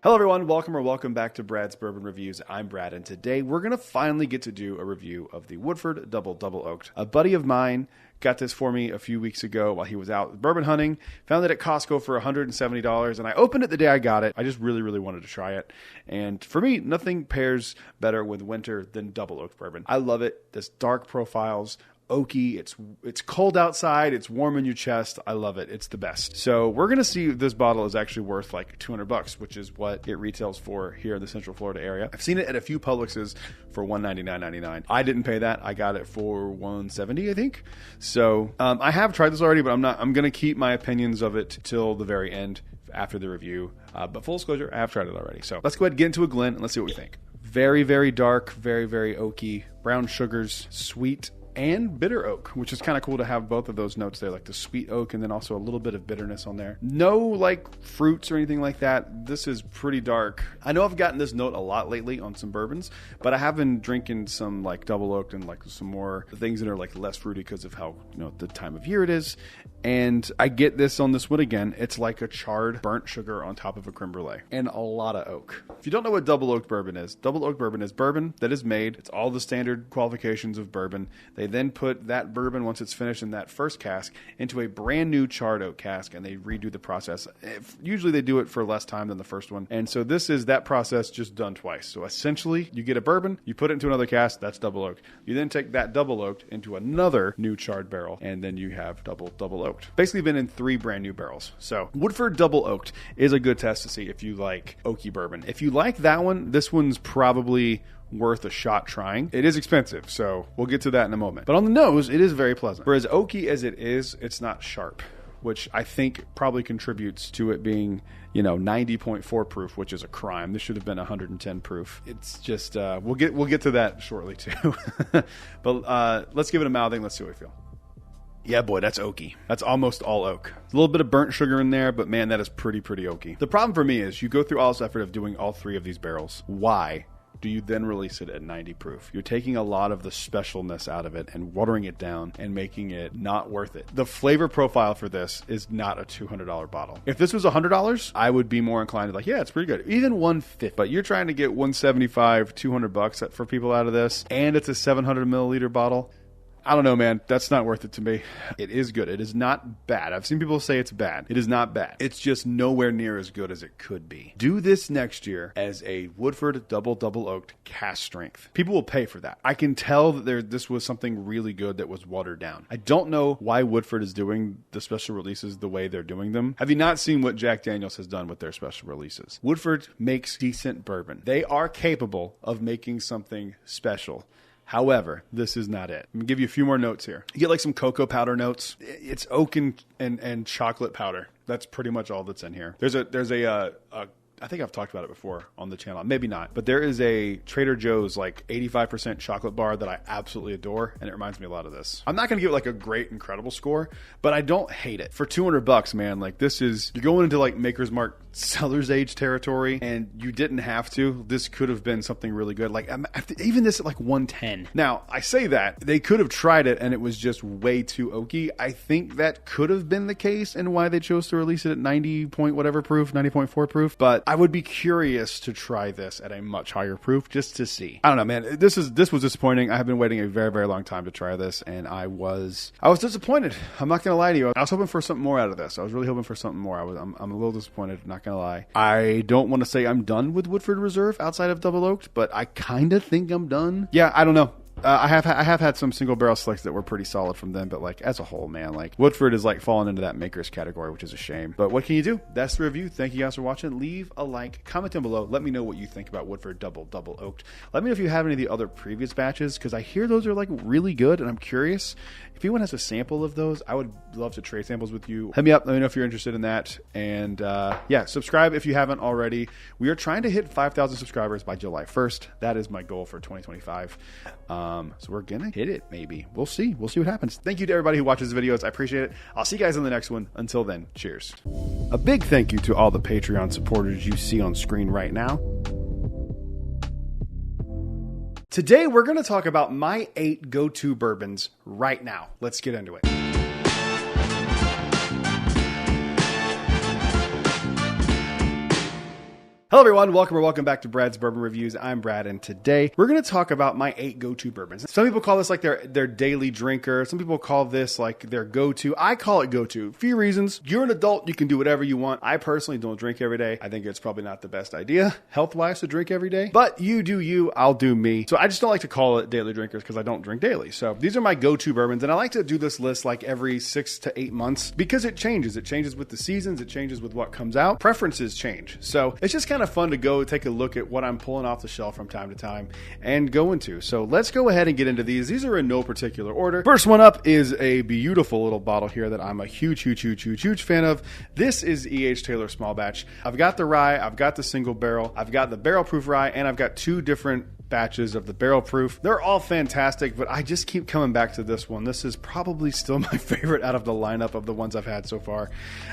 Hello everyone, welcome back to Brad's Bourbon Reviews. I'm Brad, and today we're going to finally get to do a review of the Woodford Double Oaked. A buddy of mine got this for me a few weeks ago while he was out bourbon hunting, found it at Costco for $170, and I opened it the day I got it. I just really, really wanted to try it, and for me, nothing pairs better with winter than double oaked bourbon. I love it. This dark profiles, oaky, it's cold outside, it's warm in your chest. I love it. It's the best. So we're gonna see if this bottle is actually worth like $200, which is what it retails for here in the Central Florida area. I've seen it at a few Publixes for $199.99. I didn't pay that. I got it for $170, I think. So I have tried this already, but I'm gonna keep my opinions of it till the very end after the review. But full disclosure, I have tried it already. So let's go ahead and get into a Glen and let's see what we think. Very, very dark, very, very oaky, brown sugars, sweet, and bitter oak, which is kind of cool to have both of those notes there, like the sweet oak and then also a little bit of bitterness on there. No like fruits or anything like that. This is pretty dark. I know I've gotten this note a lot lately on some bourbons, but I have been drinking some like double oaked and like some more things that are like less fruity because of how, the time of year it is. And I get this on this one again. It's like a charred burnt sugar on top of a creme brulee and a lot of oak. If you don't know what double oaked bourbon is bourbon that is made. It's all the standard qualifications of bourbon. They then put that bourbon, once it's finished in that first cask, into a brand new charred oak cask, and they redo the process. Usually they do it for less time than the first one. And so this is that process just done twice. So essentially, you get a bourbon, you put it into another cask, that's double oaked. You then take that double oaked into another new charred barrel, and then you have double oaked. Basically been in 3 brand new barrels. So Woodford double oaked is a good test to see if you like oaky bourbon. If you like that one, this one's probably worth a shot trying. It is expensive, so we'll get to that in a moment. But on the nose, it is very pleasant. For as oaky as it is, it's not sharp, which I think probably contributes to it being 90.4 proof, which is a crime. This should have been 110 proof. It's just we'll get to that shortly too. But let's give it a mouthing. Let's see what we feel. Yeah, boy, that's oaky. That's almost all oak. A little bit of burnt sugar in there, but man, that is pretty oaky. The problem for me is you go through all this effort of doing all 3 of these barrels. Why do you then release it at 90 proof? You're taking a lot of the specialness out of it and watering it down and making it not worth it. The flavor profile for this is not a $200 bottle. If this was $100, I would be more inclined to it's pretty good. Even $150. But you're trying to get $175, $200 for people out of this, and it's a 700 milliliter bottle. I don't know, man. That's not worth it to me. It is good. It is not bad. I've seen people say it's bad. It is not bad. It's just nowhere near as good as it could be. Do this next year as a Woodford double oaked cask strength. People will pay for that. I can tell that this was something really good that was watered down. I don't know why Woodford is doing the special releases the way they're doing them. Have you not seen what Jack Daniel's has done with their special releases? Woodford makes decent bourbon. They are capable of making something special. However, this is not it. I'm going to give you a few more notes here. You get like some cocoa powder notes. It's oak and chocolate powder. That's pretty much all that's in here. There's a I think I've talked about it before on the channel. Maybe not. But there is a Trader Joe's like 85% chocolate bar that I absolutely adore, and it reminds me a lot of this. I'm not going to give it like a great, incredible score, but I don't hate it. For $200, man, like this is, you're going into like Maker's Mark Cellar's Age territory, and you didn't have to. This could have been something really good. Like even this at like 110. Now, I say that they could have tried it and it was just way too oaky. I think that could have been the case and why they chose to release it at 90 point whatever proof, 90.4 proof. But I would be curious to try this at a much higher proof just to see. I don't know, man. This was disappointing. I have been waiting a very, very long time to try this, and I was disappointed. I'm not gonna lie to you. I was hoping for something more out of this. I was really hoping for something more. I'm a little disappointed. Not gonna lie. I don't want to say I'm done with Woodford Reserve outside of double oaked, but I kind of think I'm done. Yeah, I don't know. I have had some single barrel selects that were pretty solid from them, but like as a whole, man, like Woodford is like falling into that makers category, which is a shame. But what can you do? That's the review. Thank you guys for watching. Leave a like, comment down below. Let me know what you think about Woodford double oaked. Let me know if you have any of the other previous batches, because I hear those are like really good, and I'm curious if anyone has a sample of those. I would love to trade samples with you. Hit me up. Let me know if you're interested in that. And yeah, subscribe if you haven't already. We are trying to hit 5,000 subscribers by July 1st. That is my goal for 2025. So we're gonna hit it, maybe. We'll see what happens. Thank you to everybody who watches the videos. I appreciate it. I'll see you guys in the next one. Until then, cheers. A big thank you to all the Patreon supporters you see on screen right now. Today we're going to talk about my 8 go-to bourbons right now. Let's get into it. Hello everyone, welcome back to Brad's Bourbon Reviews. I'm Brad, and today we're going to talk about my 8 go-to bourbons. Some people call this like their daily drinker. Some people call this like their go-to. I call it go-to. A few reasons. You're an adult, you can do whatever you want. I personally don't drink every day. I think it's probably not the best idea, health-wise, to drink every day. But you do you, I'll do me. So I just don't like to call it daily drinkers because I don't drink daily. So these are my go-to bourbons, and I like to do this list like every 6 to 8 months because it changes. It changes with the seasons. It changes with what comes out. Preferences change. So it's just kind of fun to go take a look at what I'm pulling off the shelf from time to time and go into. So let's go ahead and get into these. These are in no particular order. First one up is a beautiful little bottle here that I'm a huge fan of. This is E.H. Taylor Small Batch. I've got the rye, I've got the single barrel, I've got the barrel proof rye, and I've got 2 different batches of the barrel proof. They're all fantastic, but I just keep coming back to this one. This is probably still my favorite out of the lineup of the ones I've had so far.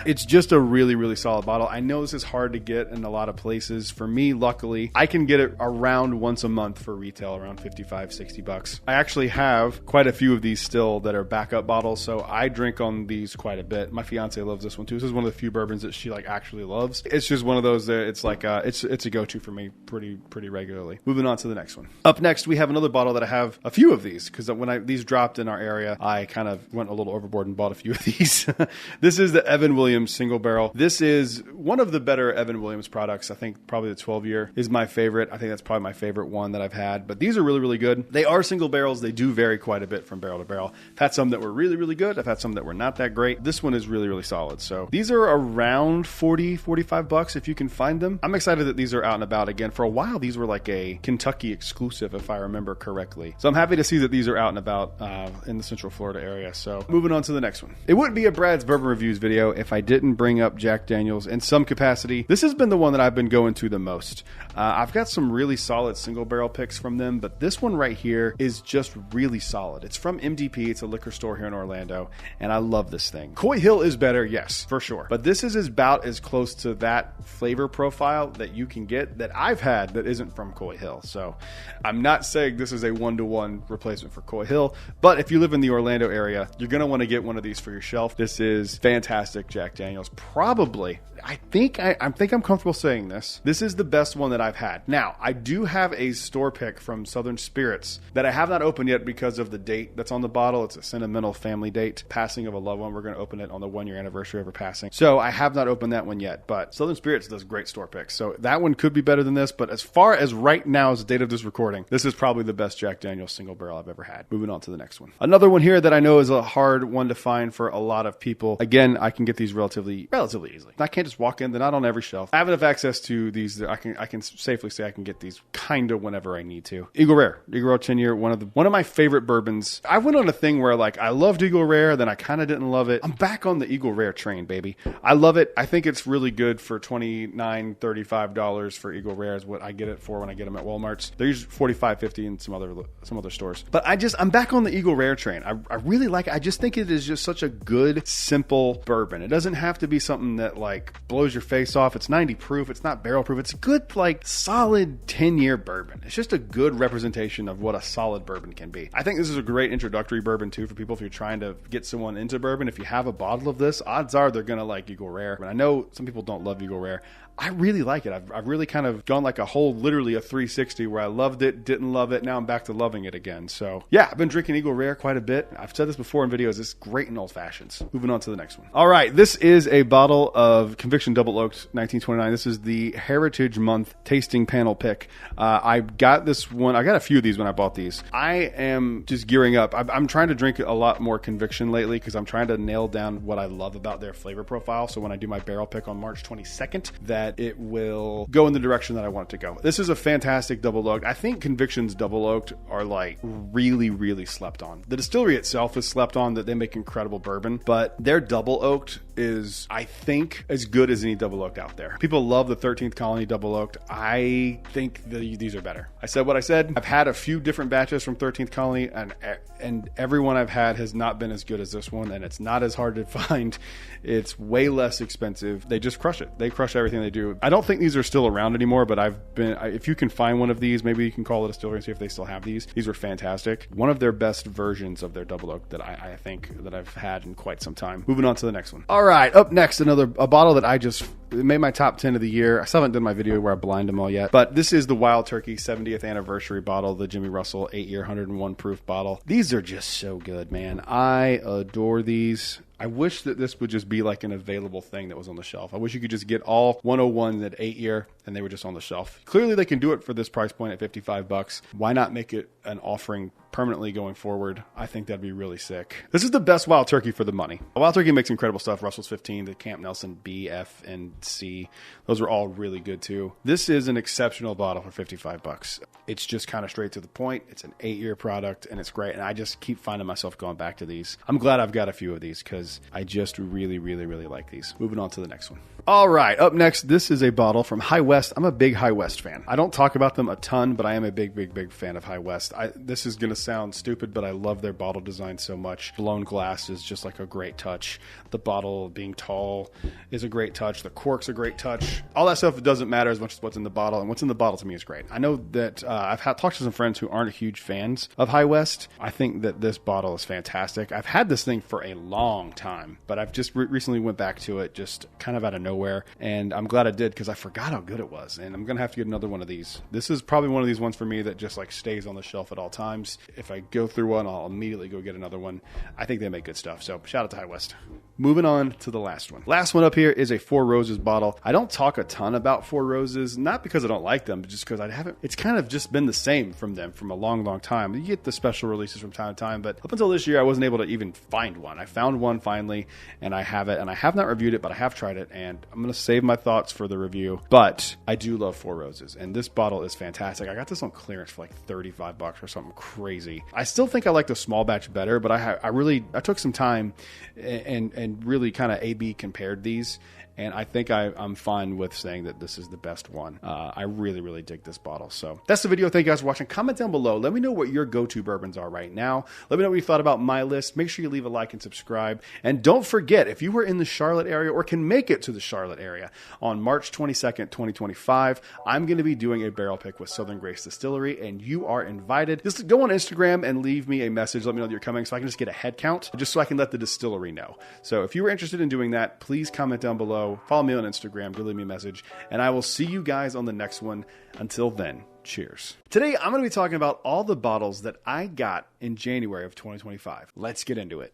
It's just a really, really solid bottle. I know this is hard to get in a lot of places. For me, luckily, I can get it around once a month for retail, around 55, 60 bucks. I actually have quite a few of these still that are backup bottles, so I drink on these quite a bit. My fiance loves this one too. This is one of the few bourbons that she like actually loves. It's just one of those that it's like it's a go-to for me pretty regularly. Moving on to the next one. Up next, we have another bottle that I have a few of these because when these dropped in our area, I kind of went a little overboard and bought a few of these. This is the Evan Williams single barrel. This is one of the better Evan Williams products. I think probably the 12 year is my favorite. I think that's probably my favorite one that I've had, but these are really, really good. They are single barrels. They do vary quite a bit from barrel to barrel. I've had some that were really, really good. I've had some that were not that great. This one is really, really solid. So these are around 40, 45 bucks if you can find them. I'm excited that these are out and about again. For a while, these were like a Kentucky exclusive, if I remember correctly. So I'm happy to see that these are out and about in the Central Florida area. So moving on to the next one. It wouldn't be a Brad's Bourbon Reviews video if I didn't bring up Jack Daniels in some capacity. This has been the one that I've been going to the most. I've got some really solid single barrel picks from them, but this one right here is just really solid. It's from MDP. It's a liquor store here in Orlando, and I love this thing. Coy Hill is better, yes, for sure. But this is about as close to that flavor profile that you can get that I've had that isn't from Coy Hill. So I'm not saying this is a one-to-one replacement for Coy Hill, but if you live in the Orlando area, you're going to want to get one of these for your shelf. This is fantastic Jack Daniels. Probably, I think I'm comfortable saying this. This is the best one that I've had. Now, I do have a store pick from Southern Spirits that I have not opened yet because of the date that's on the bottle. It's a sentimental family date, passing of a loved one. We're going to open it on the 1-year anniversary of her passing. So I have not opened that one yet, but Southern Spirits does great store picks. So that one could be better than this, but as far as right now, as the date of this recording, this is probably the best Jack Daniel's single barrel I've ever had. Moving on to the next one. Another one here that I know is a hard one to find for a lot of people. Again, I can get these relatively easily. I can't just walk in. They're not on every shelf. I have enough access to these that I can safely say I can get these kind of whenever I need to. Eagle Rare 10-year, one of my favorite bourbons. I went on a thing where like I loved Eagle Rare, then I kind of didn't love it. I'm back on the Eagle Rare train, baby. I love it. I think it's really good for $29, $35 for Eagle Rare is what I get it for when I get them at Walmart's. They're usually $45, $50 in some other stores. But I'm back on the Eagle Rare train. I really like it. I just think it is just such a good, simple bourbon. It doesn't have to be something that like blows your face off. It's 90 proof. It's not barrel proof. It's a good, like solid 10-year bourbon. It's just a good representation of what a solid bourbon can be. I think this is a great introductory bourbon too for people if you're trying to get someone into bourbon. If you have a bottle of this, odds are they're going to like Eagle Rare. And I know some people don't love Eagle Rare. I really like it. I've really kind of gone like literally a 360 where I loved it, didn't love it. Now I'm back to loving it again. So yeah, I've been drinking Eagle Rare quite a bit. I've said this before in videos. It's great in old fashions. Moving on to the next one. All right. This is a bottle of Conviction Double Oaked 1929. This is the Heritage Month tasting panel pick. I got this one. I got a few of these when I bought these. I am just gearing up. I'm trying to drink a lot more Conviction lately because I'm trying to nail down what I love about their flavor profile. So when I do my barrel pick on March 22nd, that it will go in the direction that I want it to go. This is a fantastic double oaked. I think Conviction's double oaked are like really, really slept on. The distillery itself is slept on, that they make incredible bourbon, but their double oaked is, I think, as good as any double oaked out there. People love the 13th Colony double oaked. I think these are better. I said what I said. I've had a few different batches from 13th Colony, and every one I've had has not been as good as this one, and it's not as hard to find. It's way less expensive. They just crush it. They crush everything they do. I don't think these are still around anymore, but if you can find one of these, maybe you can call it a distillery and see if they still have these. These are fantastic. One of their best versions of their double oak that I think that I've had in quite some time. Moving on to the next one. All right, up next, a bottle that it made my top 10 of the year. I still haven't done my video where I blind them all yet, but this is the Wild Turkey 70th anniversary bottle, the Jimmy Russell 8-year 101 proof bottle. These are just so good, man. I adore these. I wish that this would just be like an available thing that was on the shelf. I wish you could just get all 101 at 8-year and they were just on the shelf. Clearly they can do it for this price point at $55. Why not make it an offering permanently going forward? I think that'd be really sick. This is the best Wild Turkey for the money. Wild Turkey makes incredible stuff. Russell's 15, the Camp Nelson B, F, and C. Those were all really good too. This is an exceptional bottle for $55. It's just kind of straight to the point. It's an 8-year product and it's great. And I just keep finding myself going back to these. I'm glad I've got a few of these because I just really like these. Moving on to the next one. All right, up next, this is a bottle from High West. I'm a big High West fan. I don't talk about them a ton, but I am a big fan of High West. This is going to sound stupid, but I love their bottle design so much. Blown glass is just like a great touch. The bottle being tall is a great touch. The cork's a great touch. All that stuff doesn't matter as much as what's in the bottle, and what's in the bottle to me is great. I know that I've talked to some friends who aren't huge fans of High West. I think that this bottle is fantastic. I've had this thing for a long time, but I've just recently went back to it just kind of out of nowhere, and I'm glad I did because I forgot how good it was, and I'm going to have to get another one of these. This is probably one of these ones for me that just like stays on the shelf at all times. If I go through one, I'll immediately go get another one. I think they make good stuff, so shout out to High West. Moving on to the last one. Last one up here is a Four Roses bottle. I don't talk a ton about Four Roses, not because I don't like them, but just because I haven't. It's kind of just been the same from them from a long time. You get the special releases from time to time, but up until this year, I wasn't able to even find one. I found one finally, and I have it, and I have not reviewed it, but I have tried it, and I'm going to save my thoughts for the review. But I do love Four Roses, and this bottle is fantastic. I got this on clearance for like $35 or something crazy. I still think I like the small batch better, but I took some time and really kind of A/B compared these, and I think I'm fine with saying that this is the best one. I really dig this bottle. So that's the video. Thank you guys for watching. Comment down below. Let me know what your go-to bourbons are right now. Let me know what you thought about my list. Make sure you leave a like and subscribe. And don't forget, if you were in the Charlotte area or can make it to the Charlotte area on March 22nd, 2025, I'm going to be doing a barrel pick with Southern Grace Distillery, and you are invited. Just go on Instagram and leave me a message. Let me know that you're coming so I can just get a head count, just so I can let the distillery know. So if you were interested in doing that, please comment down below. Follow me on Instagram, go leave me a message, and I will see you guys on the next one. Until then, cheers. Today, I'm going to be talking about all the bottles that I got in January of 2025. Let's get into it.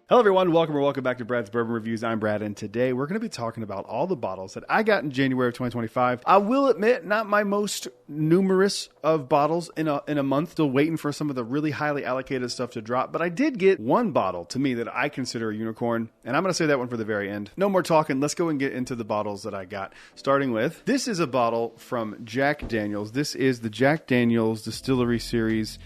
Hello everyone, welcome back to Brad's Bourbon Reviews. I'm Brad, and today we're going to be talking about all the bottles that I got in January of 2025. I will admit, not my most numerous of bottles in a month, still waiting for some of the really highly allocated stuff to drop, but I did get one bottle to me that I consider a unicorn, and I'm going to say that one for the very end. No more talking, let's go and get into the bottles that I got. Starting with, this is a bottle from Jack Daniel's. This is the Jack Daniel's Distillery Series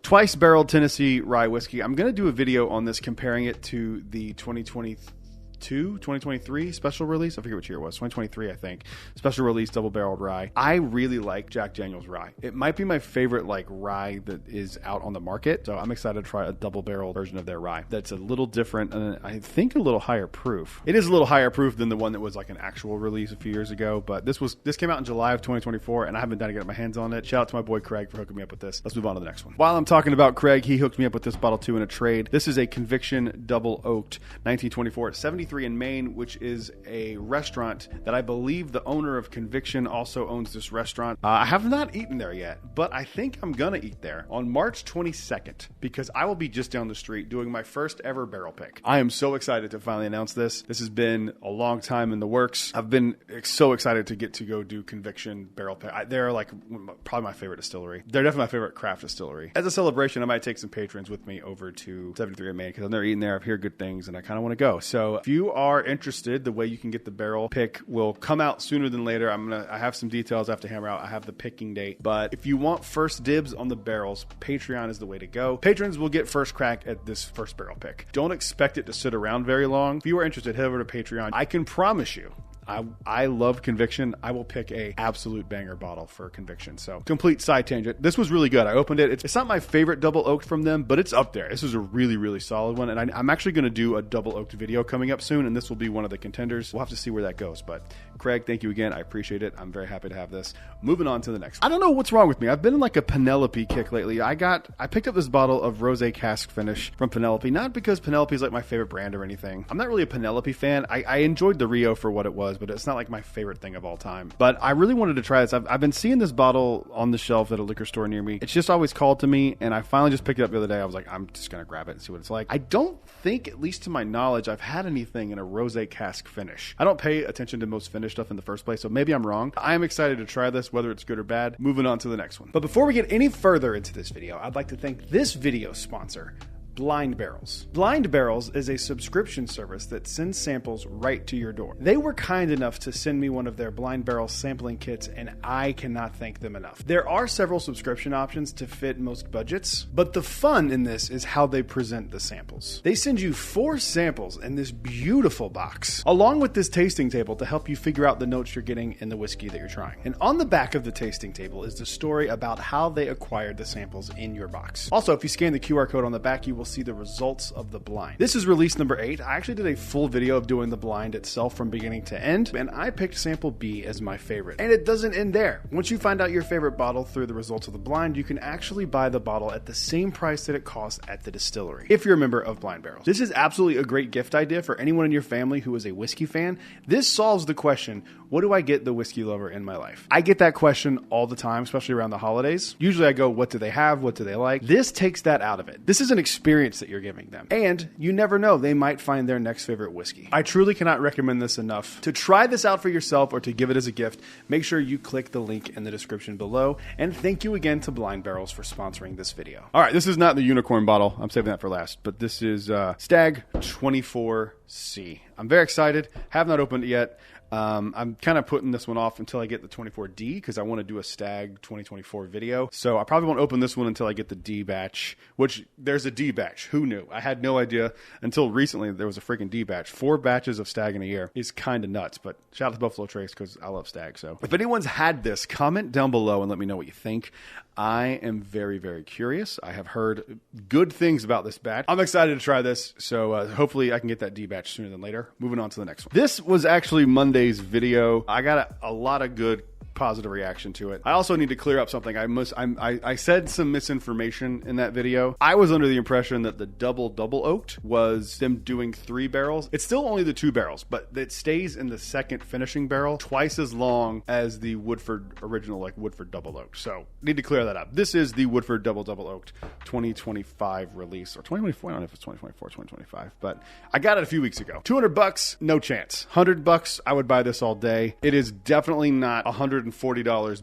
Twice Barreled Tennessee Rye Whiskey. I'm going to do a video on this comparing it to the 2023 special release. I forget which year it was. 2023, I think. Special release double barreled rye. I really like Jack Daniel's rye. It might be my favorite like rye that is out on the market. So I'm excited to try a double barreled version of their rye. That's a little different and I think a little higher proof. It is a little higher proof than the one that was like an actual release a few years ago. But this came out in July of 2024 and I haven't done to get my hands on it. Shout out to my boy Craig for hooking me up with this. Let's move on to the next one. While I'm talking about Craig, he hooked me up with this bottle too in a trade. This is a Conviction Double Oaked 1924 at 73 in Maine, which is a restaurant that I believe the owner of Conviction also owns this restaurant. I have not eaten there yet, but I think I'm gonna eat there on March 22nd because I will be just down the street doing my first ever barrel pick. I am so excited to finally announce this. This has been a long time in the works. I've been so excited to get to go do Conviction barrel pick. They're like probably my favorite distillery. They're definitely my favorite craft distillery. As a celebration, I might take some patrons with me over to 73 in Maine because I'm there eating there. I've heard good things and I kind of want to go. So if you are interested, the way you can get the barrel pick will come out sooner than later. I have some details I have to hammer out. I have the picking date, but if you want first dibs on the barrels, Patreon is the way to go. Patrons will get first crack at this first barrel pick. Don't expect it to sit around very long. If you are interested, head over to Patreon. I can promise you, I love Conviction. I will pick a absolute banger bottle for Conviction. So complete side tangent. This was really good. I opened it. It's not my favorite double oaked from them, but it's up there. This is a really solid one. And I'm actually going to do a double oaked video coming up soon. And this will be one of the contenders. We'll have to see where that goes. But Craig, thank you again. I appreciate it. I'm very happy to have this. Moving on to the next one. I don't know what's wrong with me. I've been in like a Penelope kick lately. I picked up this bottle of Rosé Cask Finish from Penelope, not because Penelope is like my favorite brand or anything. I'm not really a Penelope fan. I enjoyed the Rio for what it was, but it's not like my favorite thing of all time. But I really wanted to try this. I've been seeing this bottle on the shelf at a liquor store near me. It's just always called to me, and I finally just picked it up the other day. I was like, I'm just going to grab it and see what it's like. I don't think, at least to my knowledge, I've had anything in a Rosé Cask Finish. I don't pay attention to most finish stuff in the first place, so maybe I'm wrong. I am excited to try this, whether it's good or bad. Moving on to the next one. But before we get any further into this video, I'd like to thank this video sponsor, Blind Barrels. Blind Barrels is a subscription service that sends samples right to your door. They were kind enough to send me one of their Blind Barrel sampling kits, and I cannot thank them enough. There are several subscription options to fit most budgets, but the fun in this is how they present the samples. They send you 4 samples in this beautiful box, along with this tasting table to help you figure out the notes you're getting in the whiskey that you're trying. And on the back of the tasting table is the story about how they acquired the samples in your box. Also, if you scan the QR code on the back, you will see the results of the blind. This is release number 8. I actually did a full video of doing the blind itself from beginning to end, and I picked sample B as my favorite. And it doesn't end there. Once you find out your favorite bottle through the results of the blind, you can actually buy the bottle at the same price that it costs at the distillery, if you're a member of Blind Barrels. This is absolutely a great gift idea for anyone in your family who is a whiskey fan. This solves the question, what do I get the whiskey lover in my life? I get that question all the time, especially around the holidays. Usually I go, what do they have? What do they like? This takes that out of it. This is an experience that you're giving them. And you never know, they might find their next favorite whiskey. I truly cannot recommend this enough. To try this out for yourself or to give it as a gift, make sure you click the link in the description below. And thank you again to Blind Barrels for sponsoring this video. All right, this is not the unicorn bottle. I'm saving that for last, but this is Stag 24C. I'm very excited. Have not opened it yet. I'm kind of putting this one off until I get the 24D because I want to do a Stag 2024 video. So I probably won't open this one until I get the D batch, which there's a D batch. Who knew? I had no idea until recently there was a freaking D batch. 4 batches of Stag in a year is kind of nuts, but shout out to Buffalo Trace because I love Stag. So if anyone's had this, comment down below and let me know what you think. I am very, very curious. I have heard good things about this batch. I'm excited to try this, so hopefully I can get that D batch sooner than later. Moving on to the next one. This was actually Monday's video. I got a lot of good positive reaction to it. I also need to clear up something. I said some misinformation in that video. I was under the impression that the double oaked was them doing 3 barrels. It's still only the 2 barrels, but it stays in the second finishing barrel twice as long as the Woodford original, like Woodford double oaked. So need to clear that up. This is the Woodford double oaked 2025 release, or 2024. I don't know if it's 2024 or 2025, but I got it a few weeks ago. $200, no chance. $100, I would buy this all day. It is definitely not $140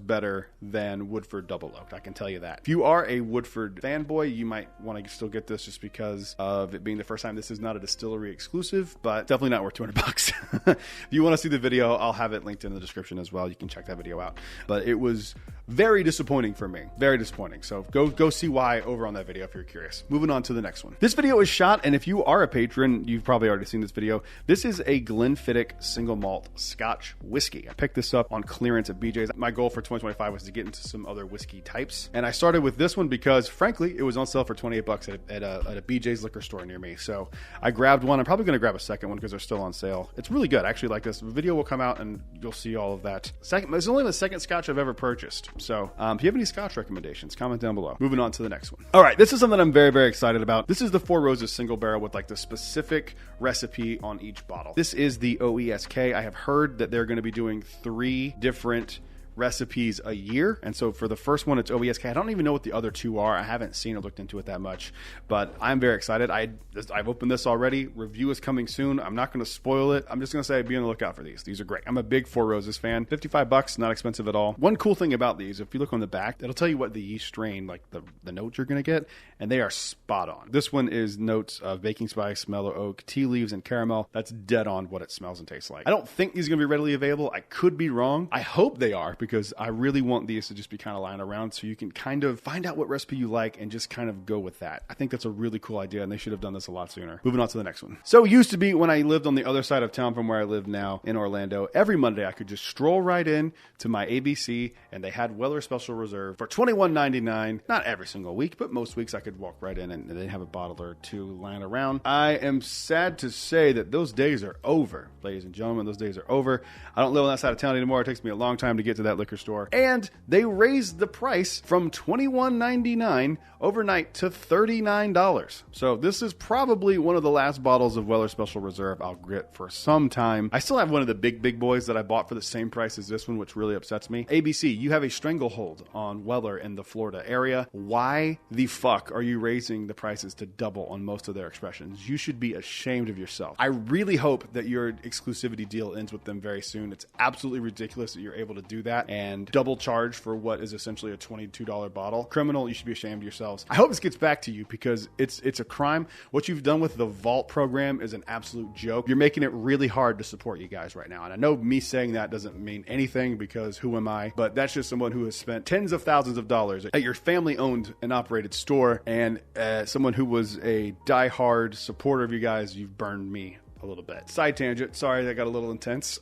better than Woodford double oaked. I can tell you that. If you are a Woodford fanboy, you might want to still get this just because of it being the first time. This is not a distillery exclusive, but definitely not worth $200. If you want to see the video, I'll have it linked in the description as well. You can check that video out. But it was very disappointing for me. Very disappointing. So go see why over on that video if you're curious. Moving on to the next one. This video is shot, and if you are a patron, you've probably already seen this video. This is a Glenfiddich single malt Scotch whiskey. I picked this up on clearance at BJ's. My goal for 2025 was to get into some other whiskey types, and I started with this one because, frankly, it was on sale for $28 at a BJ's liquor store near me. So I grabbed one. I'm probably going to grab a second one because they're still on sale. It's really good. I actually like this. The video will come out, and you'll see all of that. It's only the second Scotch I've ever purchased. So if you have any Scotch recommendations, comment down below. Moving on to the next one. All right, this is something I'm very, very excited about. This is the Four Roses single barrel with like the specific recipe on each bottle. This is the OESK. I have heard that they're going to be doing 3 different recipes a year, and so for the first one it's OESK. I don't even know what the other 2 are. I haven't seen or looked into it that much, but I'm very excited. I've opened this already. Review is coming soon. I'm not going to spoil it. I'm just going to say be on the lookout for these. These are great. I'm a big Four Roses fan. $55, not expensive at all. One cool thing about these, if you look on the back, it'll tell you what the yeast strain, like the notes you're going to get, and they are spot on. This one is notes of baking spice, mellow oak, tea leaves, and caramel. That's dead on what it smells and tastes like. I don't think these are going to be readily available. I could be wrong. I hope they are, because I really want these to just be kind of lying around so you can kind of find out what recipe you like and just kind of go with that. I think that's a really cool idea, and they should have done this a lot sooner. Moving on to the next one. So it used to be when I lived on the other side of town from where I live now in Orlando, every Monday I could just stroll right in to my ABC, and they had Weller Special Reserve for $21.99. Not every single week, but most weeks I could walk right in and they have a bottle or 2 lying around. I am sad to say that those days are over, ladies and gentlemen. Those days are over. I don't live on that side of town anymore. It takes me a long time to get to that liquor store. And they raised the price from $21.99 overnight to $39. So this is probably one of the last bottles of Weller Special Reserve I'll get for some time. I still have one of the big boys that I bought for the same price as this one, which really upsets me. ABC, you have a stranglehold on Weller in the Florida area. Why the fuck are you raising the prices to double on most of their expressions? You should be ashamed of yourself. I really hope that your exclusivity deal ends with them very soon. It's absolutely ridiculous that you're able to do that. and double charge for what is essentially a $22 bottle. Criminal, you should be ashamed of yourselves. I hope this gets back to you because it's a crime. What you've done with the Vault program is an absolute joke. You're making it really hard to support you guys right now. And I know me saying that doesn't mean anything because who am I? But that's just someone who has spent tens of thousands of dollars at your family-owned and operated store, and someone who was a die-hard supporter of you guys. You've burned me a little bit. Side tangent. Sorry, that got a little intense.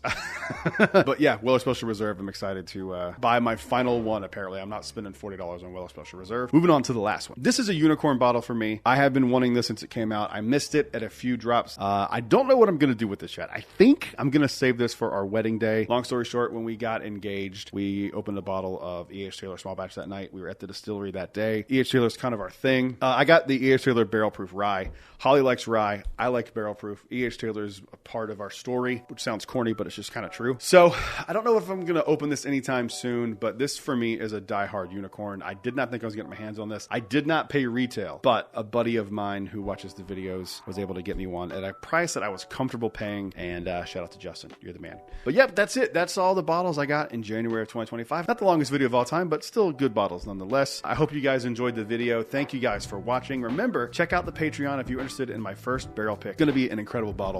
But yeah, Weller Special Reserve. I'm excited to buy my final one, apparently. I'm not spending $40 on Weller Special Reserve. Moving on to the last one. This is a unicorn bottle for me. I have been wanting this since it came out. I missed it at a few drops. I don't know what I'm going to do with this yet. I think I'm going to save this for our wedding day. Long story short, when we got engaged, we opened a bottle of E.H. Taylor small batch that night. We were at the distillery that day. E.H. Taylor's kind of our thing. I got the E.H. Taylor barrel proof rye. Holly likes rye. I like barrel proof. E.H. Taylor's a part of our story, which sounds corny, but it's just kind of true. So I don't know if I'm going to open this anytime soon, but this for me is a diehard unicorn. I did not think I was getting my hands on this. I did not pay retail, but a buddy of mine who watches the videos was able to get me one at a price that I was comfortable paying. And shout out to Justin. You're the man. But yep, that's it. That's all the bottles I got in January of 2025. Not the longest video of all time, but still good bottles nonetheless. I hope you guys enjoyed the video. Thank you guys for watching. Remember, check out the Patreon if you're interested in my first barrel pick. It's going to be an incredible bottle.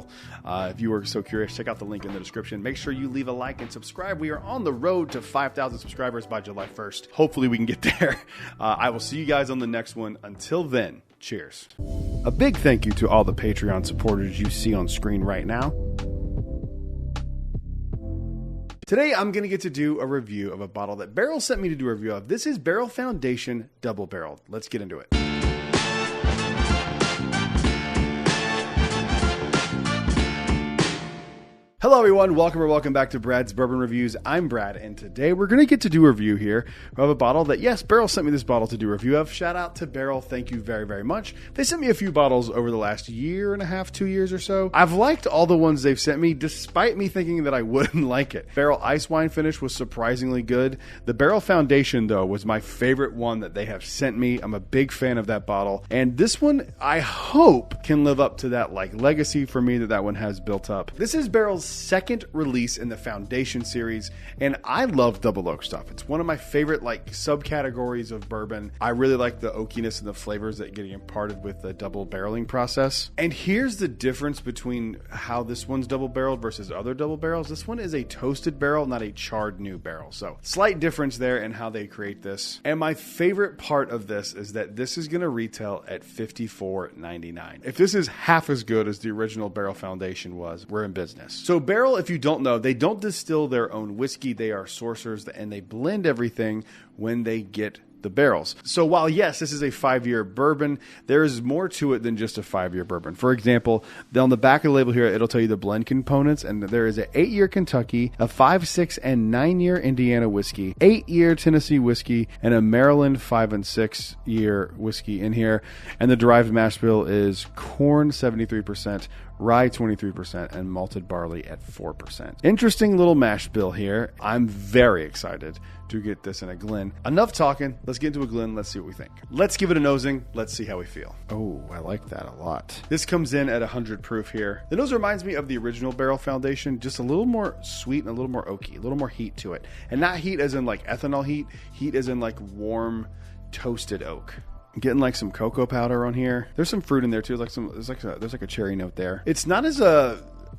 If you were so curious, check out the link in the description. Make sure you leave a like and subscribe. We are on the road to 5,000 subscribers by July 1st. Hopefully we can get there. I will see you guys on the next one. Until then, cheers. A big thank you to all the Patreon supporters you see on screen right now. Today, I'm going to get to do a review of a bottle that Barrel sent me to do a review of. This is Barrel Foundation Double Barreled. Let's get into it. Hello everyone, welcome back to Brad's Bourbon Reviews. I'm Brad, and today we're going to get to do a review here of a bottle that, yes, Barrel sent me this bottle to do a review of. Shout out to Barrel, thank you very, very much. They sent me a few bottles over the last year and a half, 2 years or so. I've liked all the ones they've sent me, despite me thinking that I wouldn't like it. Barrel Ice Wine finish was surprisingly good. The Barrel Foundation, though, was my favorite one that they have sent me. I'm a big fan of that bottle, and this one, I hope, can live up to that legacy for me that one has built up. This is Barrel's second release in the Foundation series, and I love double oak stuff. It's one of my favorite subcategories of bourbon. I really like the oakiness and the flavors that get imparted with the double barreling process. And here's the difference between how this one's double barreled versus other double barrels. This one is a toasted barrel, not a charred new barrel. So slight difference there in how they create this. And my favorite part of this is that this is going to retail at $54.99. If this is half as good as the original Barrel Foundation was, we're in business. So Barrel, if you don't know, they don't distill their own whiskey. They are sourcers, and they blend everything when they get the barrels. So while, yes, this is a 5-year bourbon, there is more to it than just a 5-year bourbon. For example, on the back of the label here, it'll tell you the blend components, and there is an 8-year Kentucky, a 5, 6, and 9-year Indiana whiskey, 8-year Tennessee whiskey, and a Maryland 5 and 6-year whiskey in here. And the derived mash bill is corn 73%, rye 23%, and malted barley at 4%. Interesting little mash bill here. I'm very excited to get this in a Glen. Enough talking. Let's get into a Glen. Let's see what we think. Let's give it a nosing. Let's see how we feel. Oh, I like that a lot. This comes in at 100 proof here. The nose reminds me of the original Barrel Foundation, just a little more sweet and a little more oaky, a little more heat to it. And not heat as in ethanol heat, heat as in warm toasted oak. I'm getting some cocoa powder on here. There's some fruit in there too. There's a cherry note there. It's not as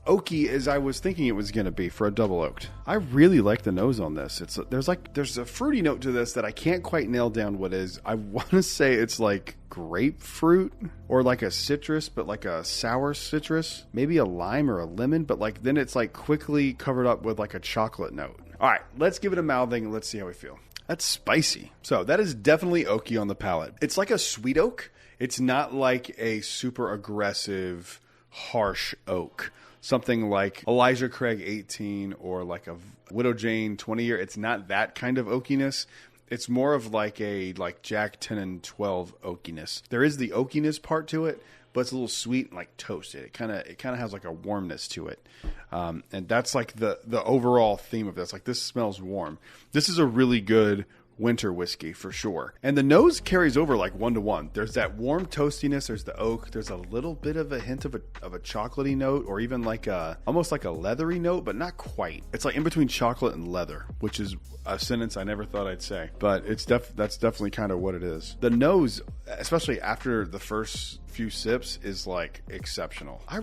oaky as I was thinking it was going to be for a double oaked. I really like the nose on this. There's a fruity note to this that I can't quite nail down what is. I want to say it's grapefruit or a citrus, but a sour citrus, maybe a lime or a lemon, but then it's quickly covered up with a chocolate note. All right, let's give it a mouthing. Let's see how we feel. That's spicy. So that is definitely oaky on the palate. It's like a sweet oak. It's not like a super aggressive, harsh oak. Something like Elijah Craig 18 or a Widow Jane 20-year. It's not that kind of oakiness. It's more of a Jack 10 and 12 oakiness. There is the oakiness part to it, but it's a little sweet and toasted. It kind of has a warmness to it. And that's the overall theme of this. This smells warm. This is a really good winter whiskey for sure. And the nose carries over like 1-to-1. There's that warm toastiness. There's the oak. There's a little bit of a hint of a chocolatey note, or even like almost like a leathery note, but not quite. It's like in between chocolate and leather, which is a sentence I never thought I'd say, but that's definitely kind of what it is. The nose, especially after the first few sips, is like exceptional. I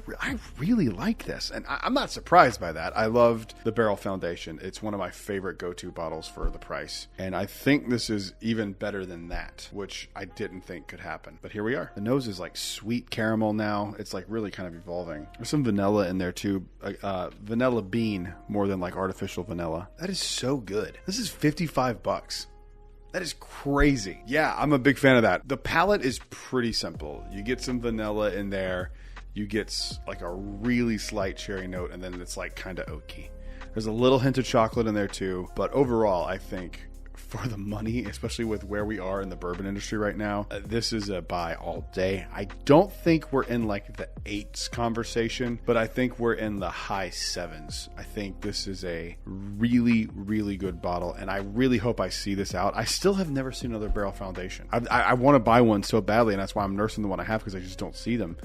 really like this, and I'm not surprised by that. I loved the Barrel Foundation. It's one of my favorite go-to bottles for the price, and I think this is even better than that, which I didn't think could happen, but here we are. The nose is like sweet caramel now. It's like really kind of evolving. There's some vanilla in there too, vanilla bean more than like artificial vanilla. That is so good. This is $55. That is crazy. Yeah, I'm a big fan of that. The palate is pretty simple. You get some vanilla in there. You get like a really slight cherry note, and then it's like kind of oaky. There's a little hint of chocolate in there too. But overall, I think for the money, especially with where we are in the bourbon industry right now, this is a buy all day. I don't think we're in like the 8s conversation, but I think we're in the high 7s. I think this is a really, really good bottle, and I really hope I see this out. I still have never seen another Barrel Foundation. I want to buy one so badly, and that's why I'm nursing the one I have, because I just don't see them.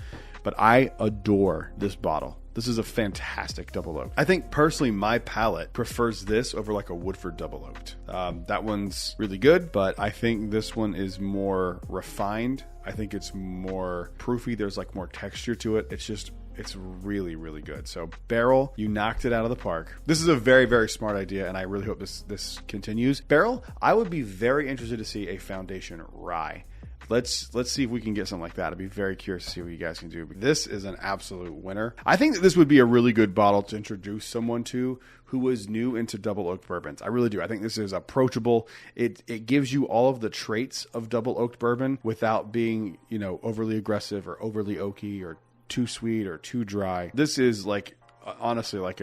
But I adore this bottle. This is a fantastic double oak. I think personally my palate prefers this over like a Woodford double oaked. That one's really good, but I think this one is more refined. I think it's more proofy. There's like more texture to it. It's really, really good. So Barrel, you knocked it out of the park. This is a very, very smart idea, and I really hope this continues. Barrel, I would be very interested to see a Foundation Rye. Let's see if we can get something like that. I'd be very curious to see what you guys can do. This is an absolute winner. I think that this would be a really good bottle to introduce someone to who was new into double oaked bourbons. I really do. I think this is approachable. It gives you all of the traits of double oaked bourbon without being, overly aggressive or overly oaky or too sweet or too dry. This is like, honestly, like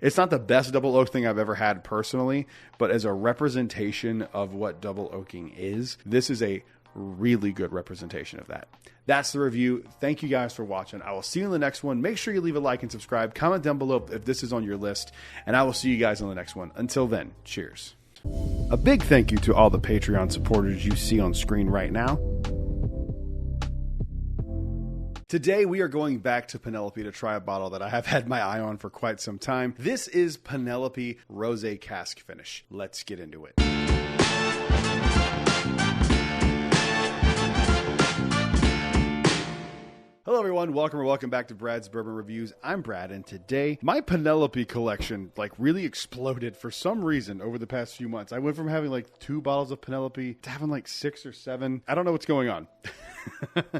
it's not the best double oak thing I've ever had personally, but as a representation of what double oaking is, this is a really good representation of that. That's the review. Thank you guys for watching. I will see you in the next one. Make sure you leave a like and subscribe. Comment down below if this is on your list, and I will see you guys on the next one. Until then, cheers. A big thank you to all the Patreon supporters you see on screen right now. Today we are going back to Penelope to try a bottle that I have had my eye on for quite some time. This is Penelope Rosé Cask Finish. Let's get into it. Hello everyone, welcome back to Brad's Bourbon Reviews. I'm Brad, and today my Penelope collection really exploded for some reason over the past few months. I went from having 2 bottles of Penelope to having 6 or 7. I don't know what's going on.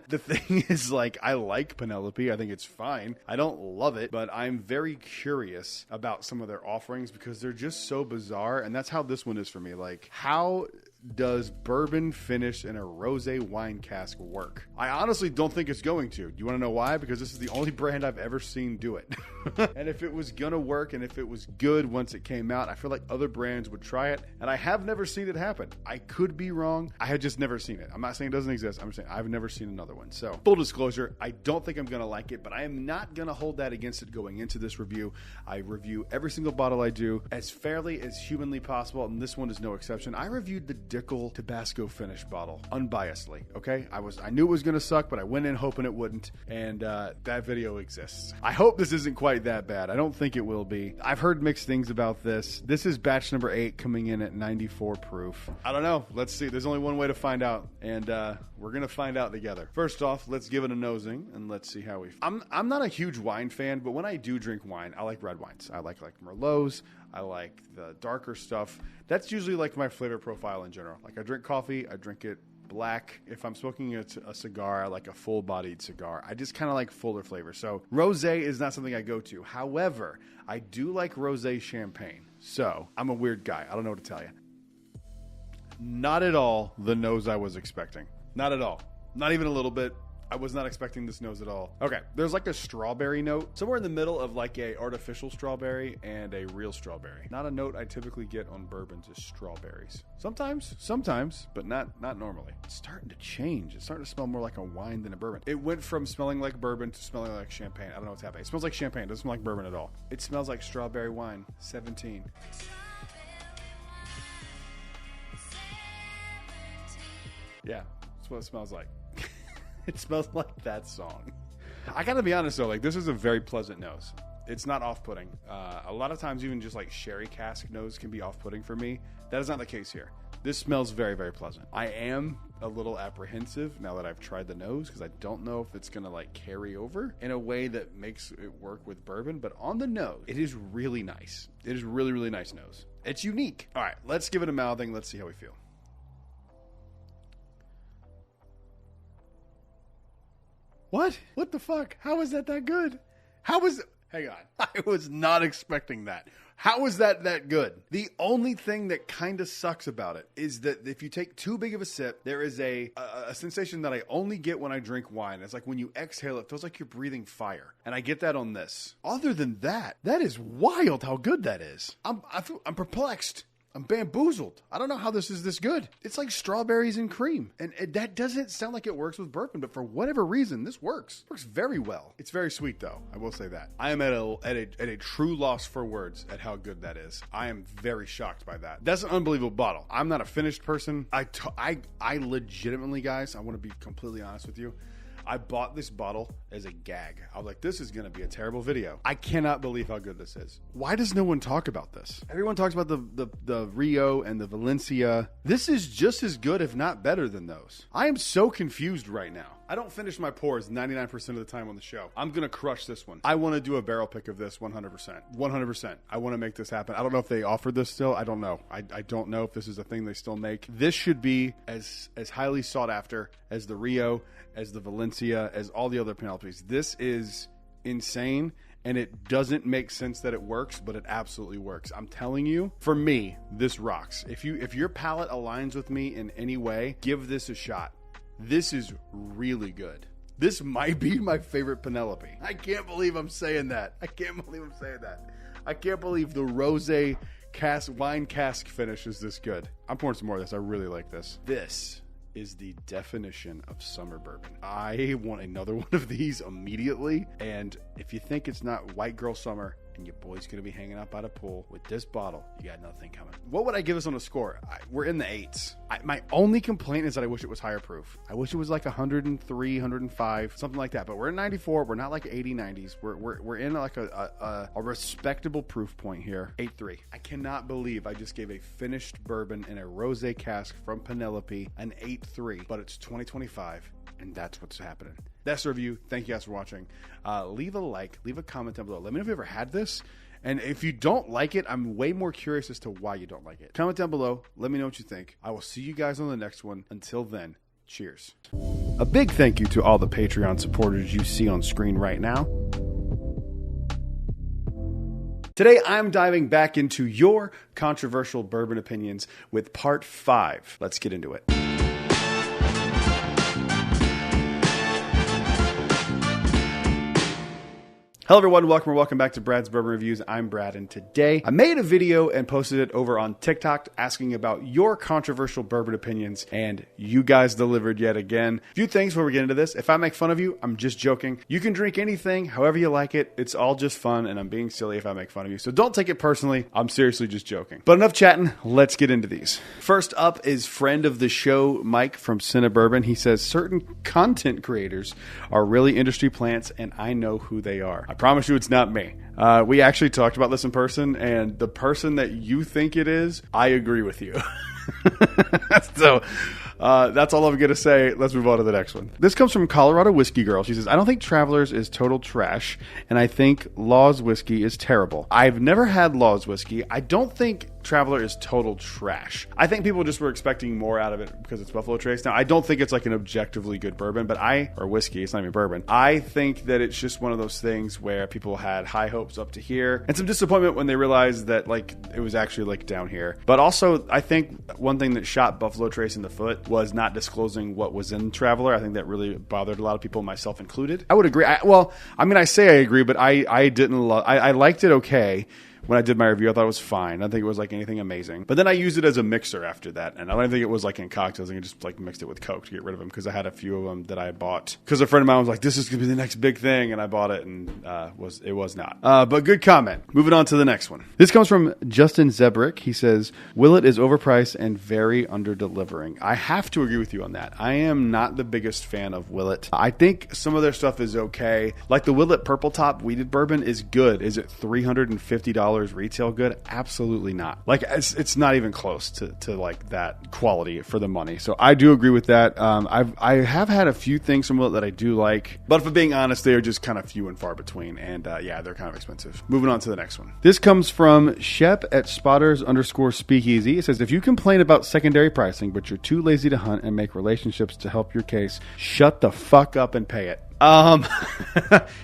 The thing is, I like Penelope. I think it's fine. I don't love it, but I'm very curious about some of their offerings because they're just so bizarre, and that's how this one is for me. How does bourbon finished in a rosé wine cask work? I honestly don't think it's going to. Do you want to know why? Because this is the only brand I've ever seen do it. And if it was gonna work and if it was good once it came out, I feel like other brands would try it, and I have never seen it happen. I could be wrong. I had just never seen it. I'm not saying it doesn't exist. I'm saying I've never seen another one. So full disclosure, I don't think I'm gonna like it, but I am not gonna hold that against it going into this review. I review every single bottle I do as fairly as humanly possible, and this one is no exception. I reviewed the Dickel Tabasco Finish bottle unbiasedly. Okay, I knew it was gonna suck, but I went in hoping it wouldn't, and that video exists. I hope this isn't quite that bad. I don't think it will be. I've heard mixed things about this. This is batch number 8 coming in at 94 proof. I don't know. Let's see. There's only one way to find out, and we're gonna find out together. First off, let's give it a nosing and let's see how we. I'm not a huge wine fan, but when I do drink wine, I like red wines. I like Merlots. I like the darker stuff. That's usually my flavor profile in general. I drink coffee, I drink it black. If I'm smoking a cigar, I like a full-bodied cigar. I just kind of like fuller flavor. So rosé is not something I go to. However, I do like rosé champagne. So I'm a weird guy. I don't know what to tell you. Not at all the nose I was expecting. Not at all. Not even a little bit. I was not expecting this nose at all. Okay, there's a strawberry note somewhere in the middle of a artificial strawberry and a real strawberry. Not a note I typically get on bourbons is strawberries. Sometimes, but not normally. It's starting to change. It's starting to smell more like a wine than a bourbon. It went from smelling like bourbon to smelling like champagne. I don't know what's happening. It smells like champagne. It doesn't smell like bourbon at all. It smells like strawberry wine. 17. Yeah, that's what it smells like. It smells like that song. I gotta be honest though, like this is a very pleasant nose. It's not off-putting. A lot of times even just like sherry cask nose can be off-putting for me. That is not the case here. This smells very, very pleasant. I am a little apprehensive now that I've tried the nose because I don't know if it's going to like carry over in a way that makes it work with bourbon. But on the nose, it is really nice. It is really, really nice nose. It's unique. All right, let's give it a mouthing. Let's see how we feel. What? What the fuck? How is that good? How is it? Hang on. I was not expecting that. How is that good? The only thing that kind of sucks about it is that if you take too big of a sip, there is a sensation that I only get when I drink wine. It's like when you exhale, it feels like you're breathing fire. And I get that on this. Other than that, that is wild how good that is. I'm perplexed. I'm bamboozled. I don't know how this is this good. It's like strawberries and cream. And that doesn't sound like it works with bourbon, but for whatever reason, this works. It works very well. It's very sweet, though. I will say that. I am at a true loss for words at how good that is. I am very shocked by that. That's an unbelievable bottle. I'm not a finished person. I legitimately, guys, I want to be completely honest with you. I bought this bottle as a gag. I was like, this is going to be a terrible video. I cannot believe how good this is. Why does no one talk about this? Everyone talks about the Rio and the Valencia. This is just as good, if not better than those. I am so confused right now. I don't finish my pours 99% of the time on the show. I'm going to crush this one. I want to do a barrel pick of this 100%. 100%. I want to make this happen. I don't know if they offer this still. I don't know. I don't know if this is a thing they still make. This should be as highly sought after as the Rio, as the Valencia, as all the other Penelopes. This is insane, and it doesn't make sense that it works, but it absolutely works. I'm telling you, for me, this rocks. If your palate aligns with me in any way, give this a shot. This is really good. This might be my favorite Penelope. I can't believe I'm saying that. I can't believe the rosé wine cask finish is this good. I'm pouring some more of this. I really like this. This is the definition of summer bourbon. I want another one of these immediately. And if you think it's not white girl summer and your boy's going to be hanging out by the pool with this bottle, you got nothing coming. What would I give this on a score? We're in the 8s. My only complaint is that I wish it was higher proof. I wish it was like 103, 105, something like that. But we're at 94. We're not like 80, 90s. We're in like a respectable proof point here. 8.3. I cannot believe I just gave a finished bourbon in a rosé cask from Penelope an 8.3, but it's 2025. And that's what's happening. That's the review. Thank you guys for watching. Leave a like, leave a comment down below. Let me know if you ever had this. And if you don't like it, I'm way more curious as to why you don't like it. Comment down below. Let me know what you think. I will see you guys on the next one. Until then, cheers. A big thank you to all the Patreon supporters you see on screen right now. Today, I'm diving back into your controversial bourbon opinions with part 5. Let's get into it. Hello everyone, welcome back to Brad's Bourbon Reviews. I'm Brad, and today I made a video and posted it over on TikTok asking about your controversial bourbon opinions, and you guys delivered yet again. A few things before we get into this. If I make fun of you, I'm just joking. You can drink anything, however you like it. It's all just fun, and I'm being silly if I make fun of you. So don't take it personally. I'm seriously just joking. But enough chatting. Let's get into these. First up is friend of the show, Mike from Cinnabourbon. He says, certain content creators are really industry plants, and I know who they are. I promise you it's not me. We actually talked about this in person, and the person that you think it is, I agree with you. So that's all I'm going to say. Let's move on to the next one. This comes from Colorado Whiskey Girl. She says, I don't think Travelers is total trash, and I think Law's whiskey is terrible. I've never had Law's whiskey. I don't think Traveler is total trash. I think people just were expecting more out of it because it's Buffalo Trace. Now, I don't think it's like an objectively good bourbon, but or whiskey, it's not even bourbon. I think that it's just one of those things where people had high hopes up to here and some disappointment when they realized that like it was actually like down here. But also, I think one thing that shot Buffalo Trace in the foot was not disclosing what was in Traveler. I think that really bothered a lot of people, myself included. I would agree. I say I agree, but I didn't love. I liked it okay. when I did my review. I thought it was fine. I don't think it was like anything amazing. But then I used it as a mixer after that, and I don't think it was like in cocktails. I think I just like mixed it with Coke to get rid of them because I had a few of them that I bought because a friend of mine was like, "This is going to be the next big thing," and I bought it, and it was not. But good comment. Moving on to the next one. This comes from Justin Zebrick. He says, "Willet is overpriced and very under-delivering." I have to agree with you on that. I am not the biggest fan of Willet. I think some of their stuff is okay. Like the Willet Purple Top Weeded Bourbon is good. Is it $350 retail good? Absolutely not. Like it's not even close to like that quality for the money. So I do agree with that. I have had a few things from Willet that I do like, but if I'm being honest, they are just kind of few and far between. And yeah, they're kind of expensive. Moving on to the next one. This comes from Shep at Spotters_Speakeasy. It says, if you complain about secondary pricing, but you're too lazy to hunt and make relationships to help your case, shut the fuck up and pay it.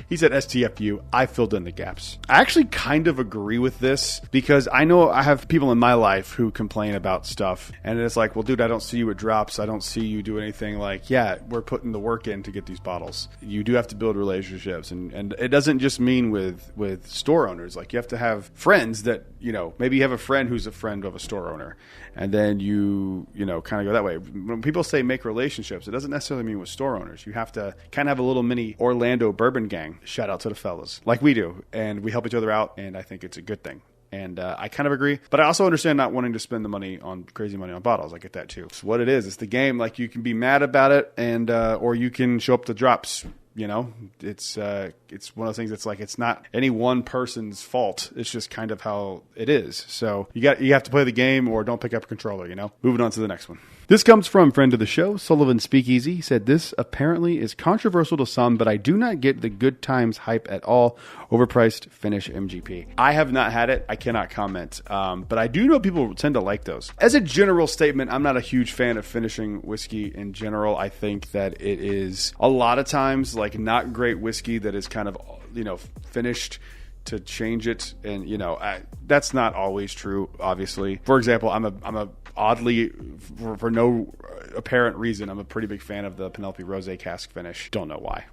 He said STFU. I filled in the gaps. I actually kind of agree with this because I know I have people in my life who complain about stuff and it's like, well, dude, I don't see you at drops. I don't see you do anything. Like, yeah, we're putting the work in to get these bottles. You do have to build relationships, and it doesn't just mean with store owners. Like, you have to have friends that, you know, maybe you have a friend who's a friend of a store owner, and then you kind of go that way. When people say make relationships, it doesn't necessarily mean with store owners. You have to kind of have a little mini Orlando bourbon gang. Shout out to the fellas, like we do, and we help each other out, and I think it's a good thing. And I kind of agree, but I also understand not wanting to spend the money on crazy money on bottles. I get that too. It's what it is. It's the game. Like, you can be mad about it, and or you can show up to drops. You know, it's one of those things that's like, it's not any one person's fault. It's just kind of how it is. So you have to play the game or don't pick up a controller, you know. Moving on to the next one. This comes from friend of the show, Sullivan Speakeasy. He said, this apparently is controversial to some, but I do not get the Good Times hype at all. Overpriced Finnish MGP. I have not had it. I cannot comment. But I do know people tend to like those. As a general statement, I'm not a huge fan of finishing whiskey in general. I think that it is a lot of times like not great whiskey that is kind of, you know, finished to change it. And, you know, that's not always true, obviously. For example, I'm a oddly, for no apparent reason, I'm a pretty big fan of the Penelope Rosé cask finish. Don't know why.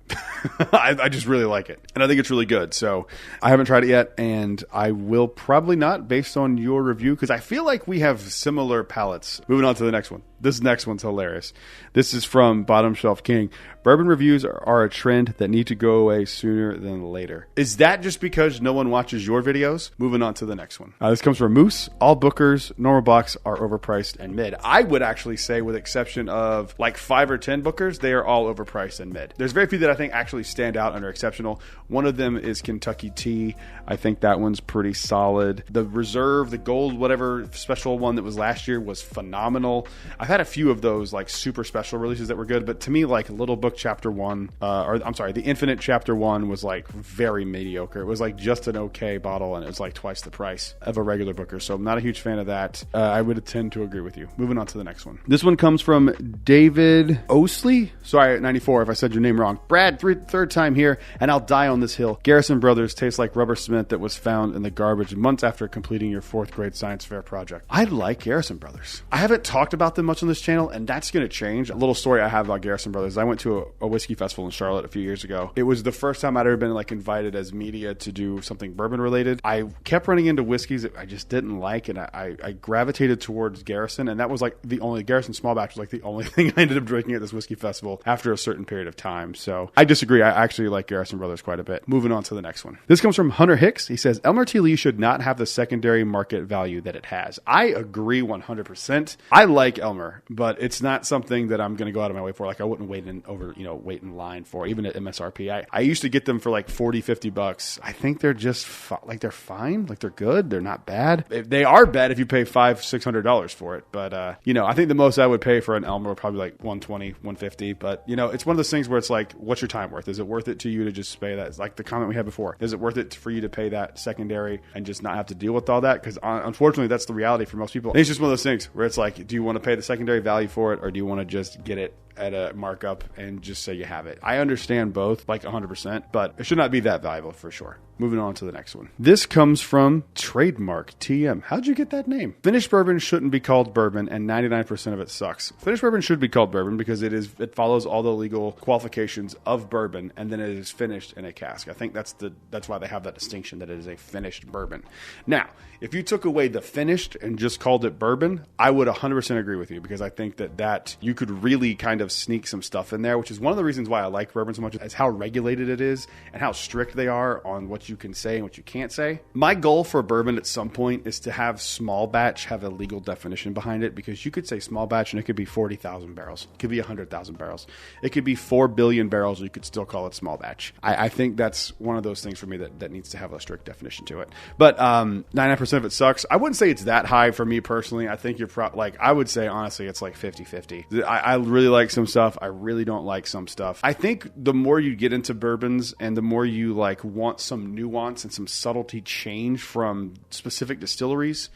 I just really like it. And I think it's really good. So I haven't tried it yet, and I will probably not based on your review, because I feel like we have similar palates. Moving on to the next one. This next one's hilarious. This is from Bottom Shelf King. Bourbon reviews are a trend that need to go away sooner than later. Is that just because no one watches your videos? Moving on to the next one. This comes from Moose. All Bookers, normal box, are overpriced and mid. I would actually say, with exception of like 5 or 10 Bookers, they are all overpriced and mid. There's very few that I think actually stand out and are exceptional. One of them is Kentucky Tea. I think that one's pretty solid. The Reserve, the Gold, whatever special one that was last year was phenomenal. I've had a few of those like super special releases that were good, but to me, like Little Book Chapter 1, the Infinite Chapter 1 was like very mediocre. It was like just an okay bottle, and it was like twice the price of a regular Booker. So I'm not a huge fan of that. I would tend to agree with you. Moving on to the next one. This one comes from David Osley. Sorry, 94 if I said your name wrong. Brad, third time here, and I'll die on this hill. Garrison Brothers tastes like rubber cement that was found in the garbage months after completing your 4th grade science fair project. I like Garrison Brothers. I haven't talked about them much on this channel, and that's going to change. A little story I have about Garrison Brothers. I went to a whiskey festival in Charlotte a few years ago. It was the first time I'd ever been like invited as media to do something bourbon related. I kept running into whiskeys that I just didn't like, and I gravitated towards Garrison, and that was like the only Garrison small batch was like the only thing I ended up drinking at this whiskey festival after a certain period of time. So I disagree. I actually like Garrison Brothers quite a bit. Moving on to the next one. This comes from Hunter Hicks. He says, Elmer T. Lee should not have the secondary market value that it has. I agree 100%. I like Elmer, but it's not something that I'm going to go out of my way for. Like, I wouldn't wait in line for, even at MSRP. I used to get them for like $40-$50. I think they're just they're fine. Like, they're good. They're not bad. They are bad if you pay $500-$600 for it. But, I think the most I would pay for an Elmer would probably like $120, $150. But, it's one of those things where it's like, what's your time worth? Is it worth it to you to just pay that? It's like the comment we had before. Is it worth it for you to pay that secondary and just not have to deal with all that? Because unfortunately, that's the reality for most people. And it's just one of those things where it's like, do you want to pay the secondary value for it, or do you want to just get it at a markup and just say you have it. I understand both, like 100%, but it should not be that valuable for sure. Moving on to the next one. This comes from Trademark TM. How'd you get that name? Finished bourbon shouldn't be called bourbon, and 99% of it sucks. Finished bourbon should be called bourbon because it follows all the legal qualifications of bourbon, and then it is finished in a cask. I think that's why they have that distinction, that it is a finished bourbon. Now, if you took away the finished and just called it bourbon, I would 100% agree with you, because I think that you could really kind of sneak some stuff in there, which is one of the reasons why I like bourbon so much, is how regulated it is and how strict they are on what you can say and what you can't say. My goal for bourbon at some point is to have small batch have a legal definition behind it, because you could say small batch and it could be 40,000 barrels. It could be 100,000 barrels. It could be 4 billion barrels. You could still call it small batch. I think that's one of those things for me that needs to have a strict definition to it. But 99% of it sucks. I wouldn't say it's that high for me personally. I think you're I would say honestly it's like 50-50. I really like some stuff. I really don't like some stuff. I think the more you get into bourbons and the more you want some nuance and some subtlety change from specific distilleries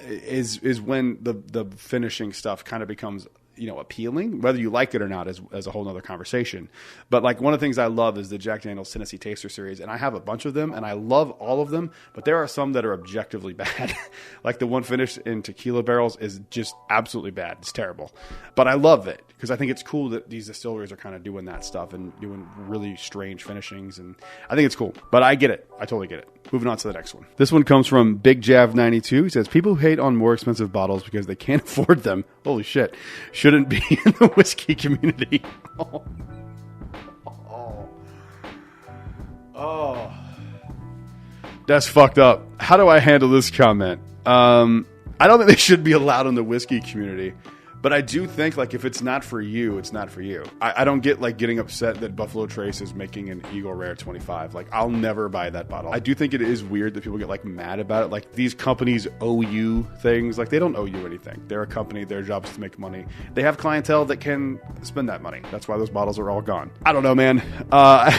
is when the finishing stuff kind of becomes appealing. Whether you like it or not is a whole nother conversation. But one of the things I love is the Jack Daniel's Tennessee Taster series, and I have a bunch of them, and I love all of them, but there are some that are objectively bad. Like the one finished in tequila barrels is just absolutely bad. It's terrible. But I love it because I think it's cool that these distilleries are kind of doing that stuff and doing really strange finishings, and I think it's cool. But I get it. I totally get it. Moving on to the next one. This one comes from Big Jav 92. He says, people who hate on more expensive bottles because they can't afford them, holy shit, shouldn't be in the whiskey community. Oh. That's fucked up. How do I handle this comment? I don't think they should be allowed in the whiskey community. But I do think, if it's not for you, it's not for you. I don't get, getting upset that Buffalo Trace is making an Eagle Rare 25. I'll never buy that bottle. I do think it is weird that people get, mad about it. These companies owe you things. They don't owe you anything. They're a company. Their job is to make money. They have clientele that can spend that money. That's why those bottles are all gone. I don't know, man. I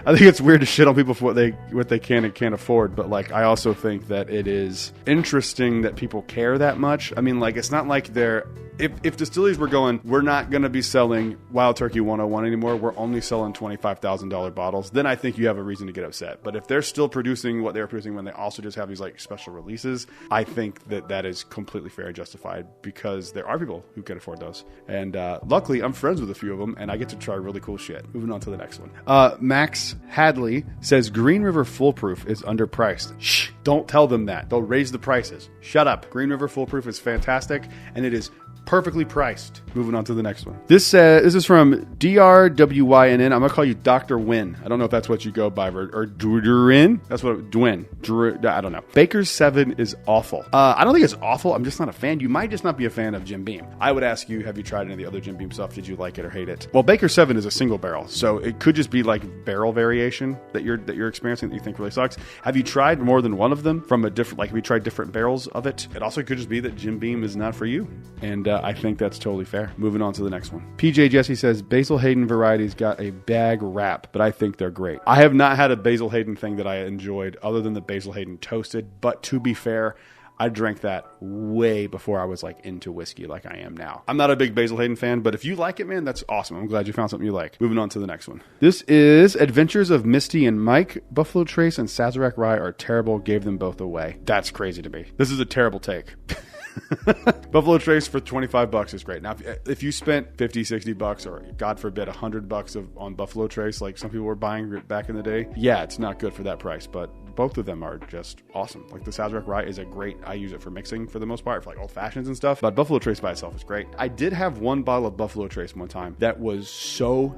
think it's weird to shit on people for what they can and can't afford. But, I also think that it is interesting that people care that much. I mean, it's not like they're... If distilleries were going, we're not going to be selling Wild Turkey 101 anymore, we're only selling $25,000 bottles, then I think you have a reason to get upset. But if they're still producing what they were producing when they also just have these special releases, I think that is completely fair and justified, because there are people who can afford those. And luckily, I'm friends with a few of them, and I get to try really cool shit. Moving on to the next one. Max Hadley says, Green River Foolproof is underpriced. Shh, don't tell them that. They'll raise the prices. Shut up. Green River Foolproof is fantastic, and it is perfectly priced. Moving on to the next one. This is from DRWYNN. I'm going to call you Dr. Win. I don't know if that's what you go by, or Dwin. That's what Dwin. I don't know. Baker's 7 is awful. I don't think it's awful. I'm just not a fan. You might just not be a fan of Jim Beam. I would ask you, have you tried any of the other Jim Beam stuff? Did you like it or hate it? Well, Baker's 7 is a single barrel, so it could just be barrel variation that you're experiencing that you think really sucks. Have you tried more than one of them from a different, have you tried different barrels of it? It also could just be that Jim Beam is not for you. And I think that's totally fair. Moving on to the next one. PJ Jesse says, Basil Hayden varieties got a bag rap, but I think they're great. I have not had a Basil Hayden thing that I enjoyed other than the Basil Hayden toasted, but to be fair, I drank that way before I was into whiskey like I am now. I'm not a big Basil Hayden fan, but if you like it, man, that's awesome. I'm glad you found something you like. Moving on to the next one. This is Adventures of Misty and Mike. Buffalo Trace and Sazerac Rye are terrible. Gave them both away. That's crazy to me. This is a terrible take. Buffalo Trace for $25 is great. Now, if you spent $50-$60 or God forbid $100 on Buffalo Trace, like some people were buying back in the day, yeah, it's not good for that price. But both of them are just awesome. The Sazerac Rye is a great. I use it for mixing for the most part, for old fashions and stuff. But Buffalo Trace by itself is great. I did have one bottle of Buffalo Trace one time that was so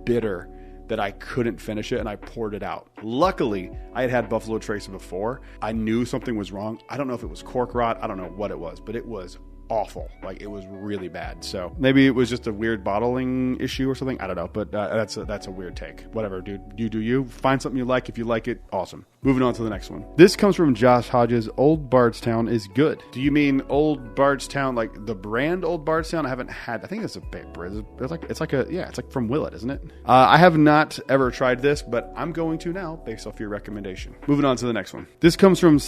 bitter that I couldn't finish it, and I poured it out. Luckily, I had Buffalo Trace before. I knew something was wrong. I don't know if it was cork rot. I don't know what it was, but it was awful. It was really bad. So maybe it was just a weird bottling issue or something. I don't know, but that's a weird take. Whatever, dude. You do you. Find something you like. If you like it, awesome. Moving on to the next one. This comes from Josh Hodges. Old Bardstown is good. Do you mean Old Bardstown, the brand Old Bardstown? I haven't had. I think it's a it's from Willett, isn't it? I have not ever tried this, but I'm going to now based off your recommendation. Moving on to the next one. This comes from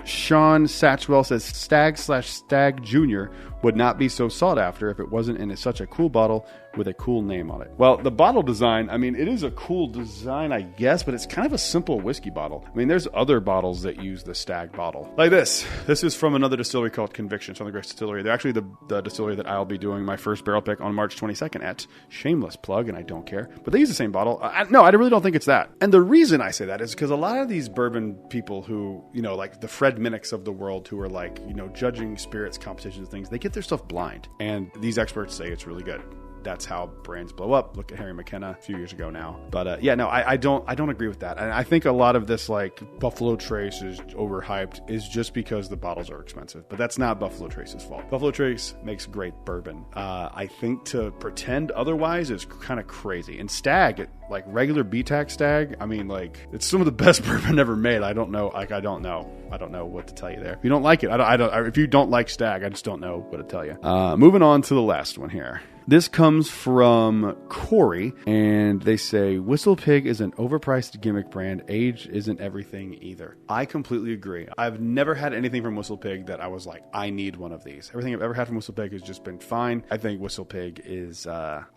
Sean Satchwell. Says Stag/Stag Jr. would not be so sought after if it wasn't in such a cool bottle with a cool name on it. Well, the bottle design, I mean, it is a cool design, I guess, but it's kind of a simple whiskey bottle. I mean, there's other bottles that use the Stag bottle. Like this. This is from another distillery called Conviction. It's on the Grace Distillery. They're actually the distillery that I'll be doing my first barrel pick on March 22nd at. Shameless plug, and I don't care. But they use the same bottle. No, I really don't think it's that. And the reason I say that is because a lot of these bourbon people who, you know, like the Fred Minnocks of the world who are like, you know, judging spirits competitions and things, they get their stuff blind. And these experts say it's really good. That's how brands blow up. Look at Harry McKenna a few years ago now. But yeah, no, I don't agree with that. And I think a lot of this like Buffalo Trace is overhyped is just because the bottles are expensive. But that's not Buffalo Trace's fault. Buffalo Trace makes great bourbon. I think to pretend otherwise is kind of crazy. And Stag, like regular BTAC Stag, I mean, like it's some of the best bourbon ever made. I don't know. I don't know what to tell you there. If you don't like it, if you don't like Stag, I just don't know what to tell you. Moving on to the last one here. This comes from Corey, and they say, Whistle Pig is an overpriced gimmick brand. Age isn't everything either. I completely agree. I've never had anything from Whistle Pig that I was like, I need one of these. Everything I've ever had from Whistle Pig has just been fine. I think Whistle Pig is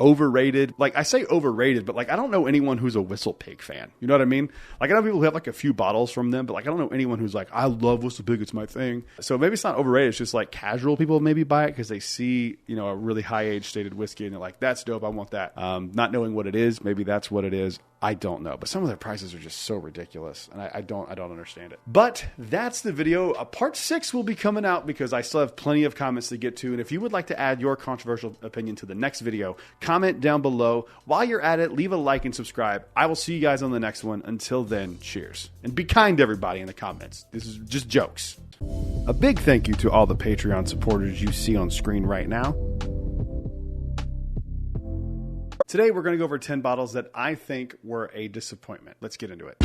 overrated. Like, I say overrated, but like, I don't know anyone who's a Whistle Pig fan. You know what I mean? Like, I know people who have like a few bottles from them, but like, I don't know anyone who's like, I love Whistle Pig. It's my thing. So maybe it's not overrated. It's just like casual people maybe buy it because they see, you know, a really high age stated whiskey and they're like, that's dope, I want that. Not knowing what it is, maybe that's what it is. I don't know, but some of their prices are just so ridiculous, and I don't understand it. But that's the video. Part 6 will be coming out because I still have plenty of comments to get to, and if you would like to add your controversial opinion to the next video, comment down below. While you're at it, leave a like and subscribe. I will see you guys on the next one. Until then, cheers. And be kind to everybody in the comments. This is just jokes. A big thank you to all the Patreon supporters you see on screen right now. Today, we're going to go over 10 bottles that I think were a disappointment. Let's get into it.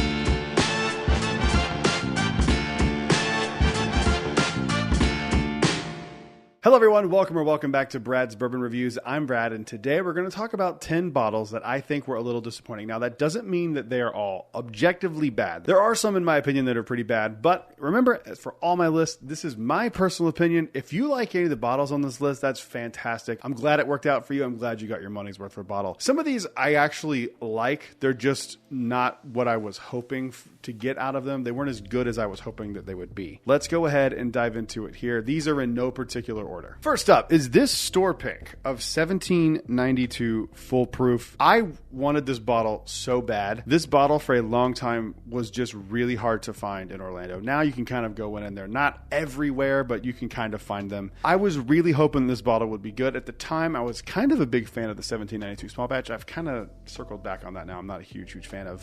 Hello everyone, welcome back to Brad's Bourbon Reviews. I'm Brad, and today we're going to talk about 10 bottles that I think were a little disappointing. Now, that doesn't mean that they are all objectively bad. There are some, in my opinion, that are pretty bad, but remember, for all my lists, this is my personal opinion. If you like any of the bottles on this list, that's fantastic. I'm glad it worked out for you. I'm glad you got your money's worth for a bottle. Some of these I actually like. They're just not what I was hoping to get out of them. They weren't as good as I was hoping that they would be. Let's go ahead and dive into it here. These are in no particular order. First up is this store pick of 1792 Full Proof. I wanted this bottle so bad. This bottle for a long time was just really hard to find in Orlando. Now you can kind of go in and they're not everywhere, but you can kind of find them. I was really hoping this bottle would be good. At the time, I was kind of a big fan of the 1792 small batch. I've kind of circled back on that now. I'm not a huge fan of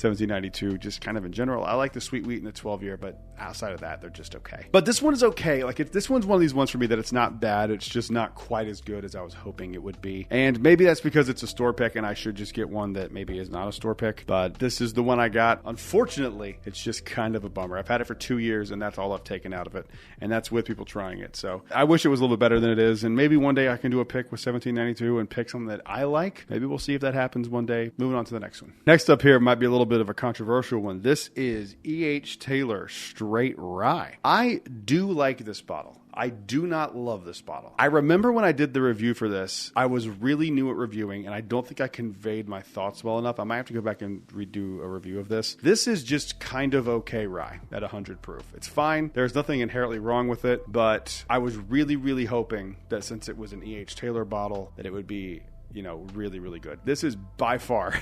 1792, just kind of in general. I like the sweet wheat and the 12-year, but outside of that, they're just okay. But this one is okay. Like, if this one's one of these ones for me that it's not bad, it's just not quite as good as I was hoping it would be. And maybe that's because it's a store pick and I should just get one that maybe is not a store pick. But this is the one I got. Unfortunately, it's just kind of a bummer. I've had it for 2 years and that's all I've taken out of it. And that's with people trying it. So I wish it was a little bit better than it is. And maybe one day I can do a pick with 1792 and pick something that I like. Maybe we'll see if that happens one day. Moving on to the next one. Next up here might be a little bit of a controversial one. This is E.H. Taylor Straight Rye. I do like this bottle. I do not love this bottle. I remember when I did the review for this, I was really new at reviewing, and I don't think I conveyed my thoughts well enough. I might have to go back and redo a review of this. This is just kind of okay rye at 100 proof. It's fine. There's nothing inherently wrong with it, but I was really, really hoping that since it was an E.H. Taylor bottle, that it would be, you know, really, really good. This is by far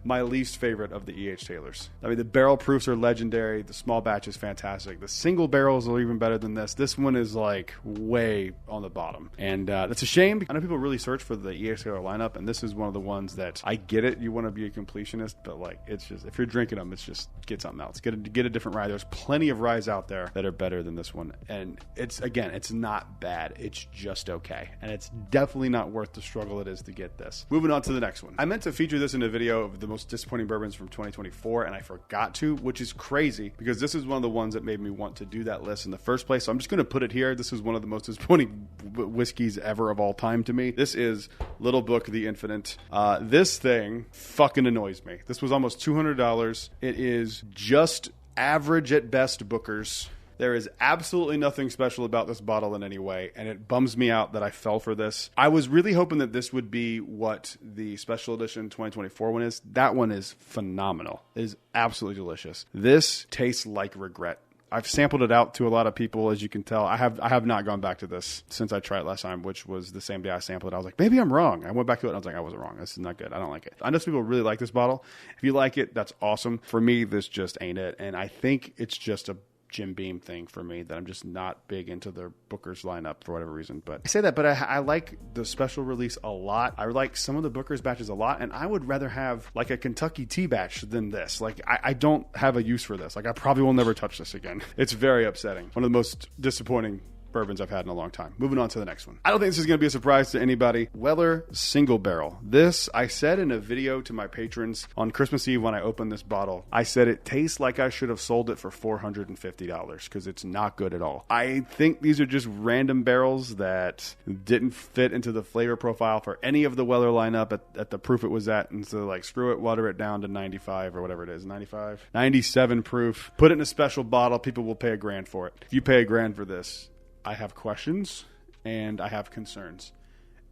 my least favorite of the E.H. Taylors. I mean, the barrel proofs are legendary. The small batch is fantastic. The single barrels are even better than this. This one is like way on the bottom. And that's a shame. I know people really search for the E.H. Taylor lineup, and this is one of the ones that I get it. You want to be a completionist, but like, it's just, if you're drinking them, it's just get something else. Get a different rye. There's plenty of ryes out there that are better than this one. And it's, again, it's not bad. It's just okay. And it's definitely not worth the struggle it is to get this. Moving on to the next one. I meant to feature this in a video of the most disappointing bourbons from 2024, and I forgot to, which is crazy because this is one of the ones that made me want to do that list in the first place. So I'm just going to put it here. This is one of the most disappointing whiskeys ever of all time to me. This is Little Book the Infinite. This thing fucking annoys me. This was almost $200. It is just average at best Booker's. There is absolutely nothing special about this bottle in any way, and it bums me out that I fell for this. I was really hoping that this would be what the special edition 2024 one is. That one is phenomenal. It is absolutely delicious. This tastes like regret. I've sampled it out to a lot of people, as you can tell. I have not gone back to this since I tried it last time, which was the same day I sampled it. I was like, maybe I'm wrong. I went back to it and I was like, I wasn't wrong. This is not good. I don't like it. I know some people really like this bottle. If you like it, that's awesome. For me, this just ain't it. And I think it's just a Jim Beam thing for me that I'm just not big into their Booker's lineup for whatever reason. But I say that, but I like the special release a lot. I like some of the Booker's batches a lot, and I would rather have like a Kentucky tea batch than this. Like I don't have a use for this. Like I probably will never touch this again. It's very upsetting. One of the most disappointing bourbons I've had in a long time. Moving on to the next one. I don't think this is going to be a surprise to anybody. Weller Single Barrel. This, I said in a video to my patrons on Christmas Eve when I opened this bottle, I said it tastes like I should have sold it for $450 because it's not good at all. I think these are just random barrels that didn't fit into the flavor profile for any of the Weller lineup at the proof it was at. And so like, screw it, water it down to 95 or whatever it is, 95, 97 proof. Put it in a special bottle. People will pay $1,000 for it. If you pay $1,000 for this, I have questions and I have concerns,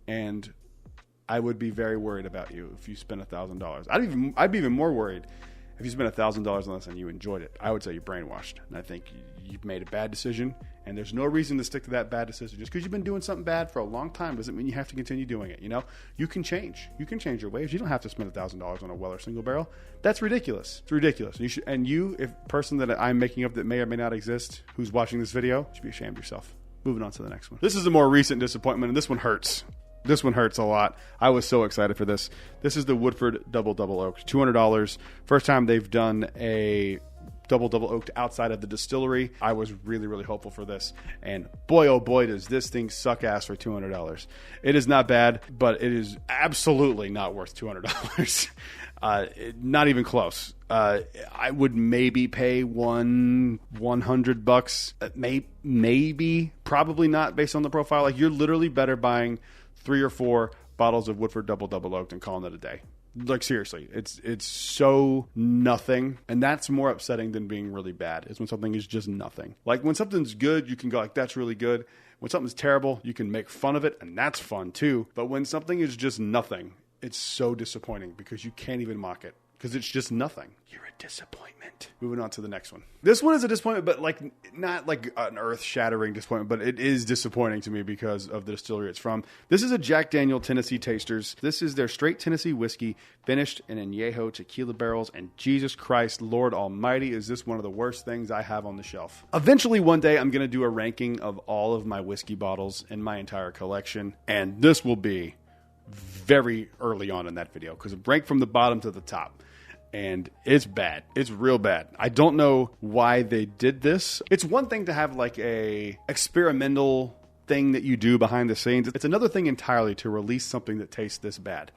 and I would be very worried about you if you spent $1,000. I'd be even more worried if you spent $1,000 on this and you enjoyed it. I would say you're brainwashed, and I think you've made a bad decision, and there's no reason to stick to that bad decision. Just because you've been doing something bad for a long time doesn't mean you have to continue doing it. You know, you can change. You can change your ways. You don't have to spend $1,000 on a Weller Single Barrel. That's ridiculous. It's ridiculous. If person that I'm making up that may or may not exist, who's watching this video, you should be ashamed of yourself. Moving on to the next one. This is a more recent disappointment, and this one hurts. This one hurts a lot. I was so excited for this. This is the Woodford Double Oaked. $200. First time they've done a double oaked outside of the distillery. I was really, really hopeful for this. And boy, oh boy, does this thing suck ass for $200. It is not bad, but it is absolutely not worth $200. Not even close. I would maybe pay $100. Maybe, probably not based on the profile. Like, you're literally better buying 3 or 4 bottles of Woodford Double Oaked and calling it a day. Like, seriously, it's so nothing, and that's more upsetting than being really bad, is when something is just nothing. Like, when something's good, you can go like, that's really good. When something's terrible, you can make fun of it, and that's fun too. But when something is just nothing, it's so disappointing because you can't even mock it because it's just nothing. You're a disappointment. Moving on to the next one. This one is a disappointment, but like not like an earth-shattering disappointment, but it is disappointing to me because of the distillery it's from. This is a Jack Daniel Tennessee Tasters. This is their straight Tennessee whiskey finished in añejo tequila barrels, and Jesus Christ, Lord Almighty, is this one of the worst things I have on the shelf. Eventually, one day, I'm going to do a ranking of all of my whiskey bottles in my entire collection, and this will be very early on in that video because it ranked from the bottom to the top. And it's bad. It's real bad. I don't know why they did this. It's one thing to have like a experimental thing that you do behind the scenes. It's another thing entirely to release something that tastes this bad.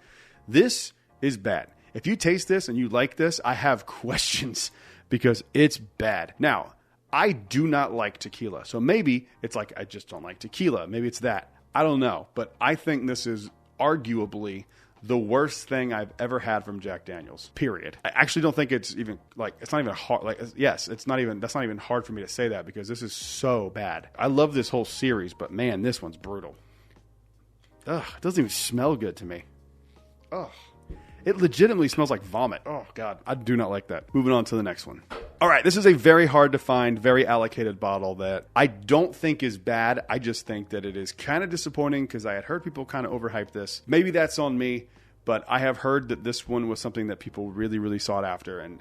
This is bad. If you taste this and you like this, I have questions because it's bad. Now, I do not like tequila. So maybe it's like I just don't like tequila. Maybe it's that. I don't know. But I think this is arguably the worst thing I've ever had from Jack Daniels, period. I actually don't think it's even like, it's not even hard. Like, yes, that's not even hard for me to say that because this is so bad. I love this whole series, but man, this one's brutal. Ugh, it doesn't even smell good to me. Ugh. It legitimately smells like vomit. Oh God, I do not like that. Moving on to the next one. All right, this is a very hard to find, very allocated bottle that I don't think is bad. I just think that it is kind of disappointing because I had heard people kind of overhype this. Maybe that's on me, but I have heard that this one was something that people really, really sought after. And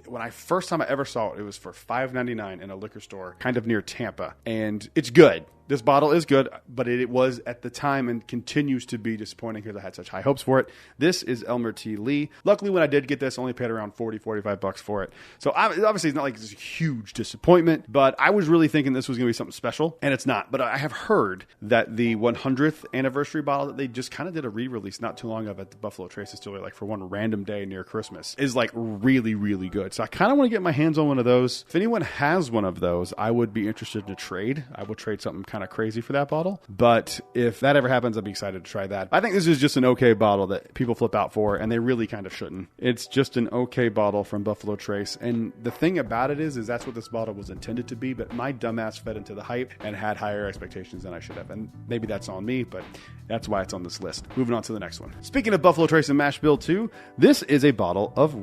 when I first time I ever saw it, it was for $5.99 in a liquor store kind of near Tampa. And it's good. This bottle is good, but it was at the time and continues to be disappointing because I had such high hopes for it. This is Elmer T. Lee. Luckily, when I did get this, I only paid around $45 for it. So obviously, it's not like it's a huge disappointment, but I was really thinking this was going to be something special, and it's not. But I have heard that the 100th anniversary bottle that they just kind of did a re-release not too long ago at the Buffalo Trace Distillery, like for one random day near Christmas, is like really, really good. So I kind of want to get my hands on one of those. If anyone has one of those, I would be interested to trade. I will trade something kind kind of crazy for that bottle. But if that ever happens, I'd be excited to try that. I think this is just an okay bottle that people flip out for, and they really kind of shouldn't. It's just an okay bottle from Buffalo Trace. And the thing about it is that's what this bottle was intended to be, but my dumbass fed into the hype and had higher expectations than I should have. And maybe that's on me, but that's why it's on this list. Moving on to the next one. Speaking of Buffalo Trace and Mash Bill 2, this is a bottle of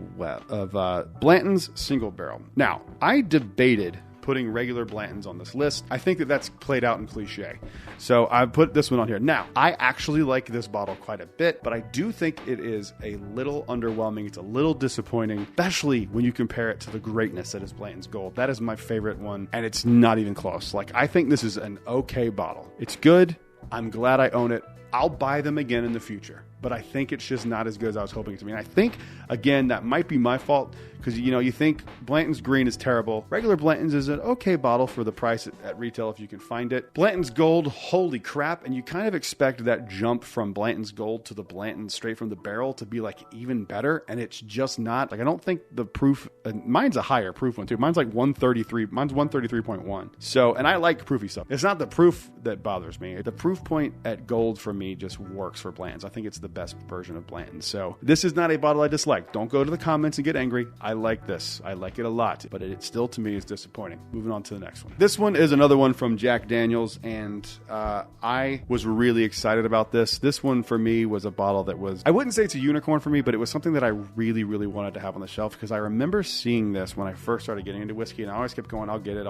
Blanton's Single Barrel. Now, I debated putting regular Blantons on this list. I think that that's played out in cliche. So I put this one on here. Now, I actually like this bottle quite a bit, but I do think it is a little underwhelming. It's a little disappointing, especially when you compare it to the greatness that is Blanton's Gold. That is my favorite one, and it's not even close. Like, I think this is an okay bottle. It's good. I'm glad I own it. I'll buy them again in the future, but I think it's just not as good as I was hoping it to be. And I think, again, that might be my fault because, you know, you think Blanton's Green is terrible. Regular Blanton's is an okay bottle for the price at retail if you can find it. Blanton's Gold, holy crap. And you kind of expect that jump from Blanton's Gold to the Blanton straight from the barrel to be like even better. And it's just not. Like, I don't think the proof, mine's a higher proof one too. Mine's like 133. Mine's 133.1. So, and I like proofy stuff. It's not the proof that bothers me. The proof point at Gold for me just works for Blanton's. I think it's the best version of Blanton's. So this is not a bottle I dislike. Don't go to the comments and get angry. I like this. I like it a lot, but it still to me is disappointing. Moving on to the next one. This one is another one from Jack Daniel's, and I was really excited about this. This one for me was a bottle that was, I wouldn't say it's a unicorn for me, but it was something that I really, really wanted to have on the shelf because I remember seeing this when I first started getting into whiskey, and I always kept going, I'll get it.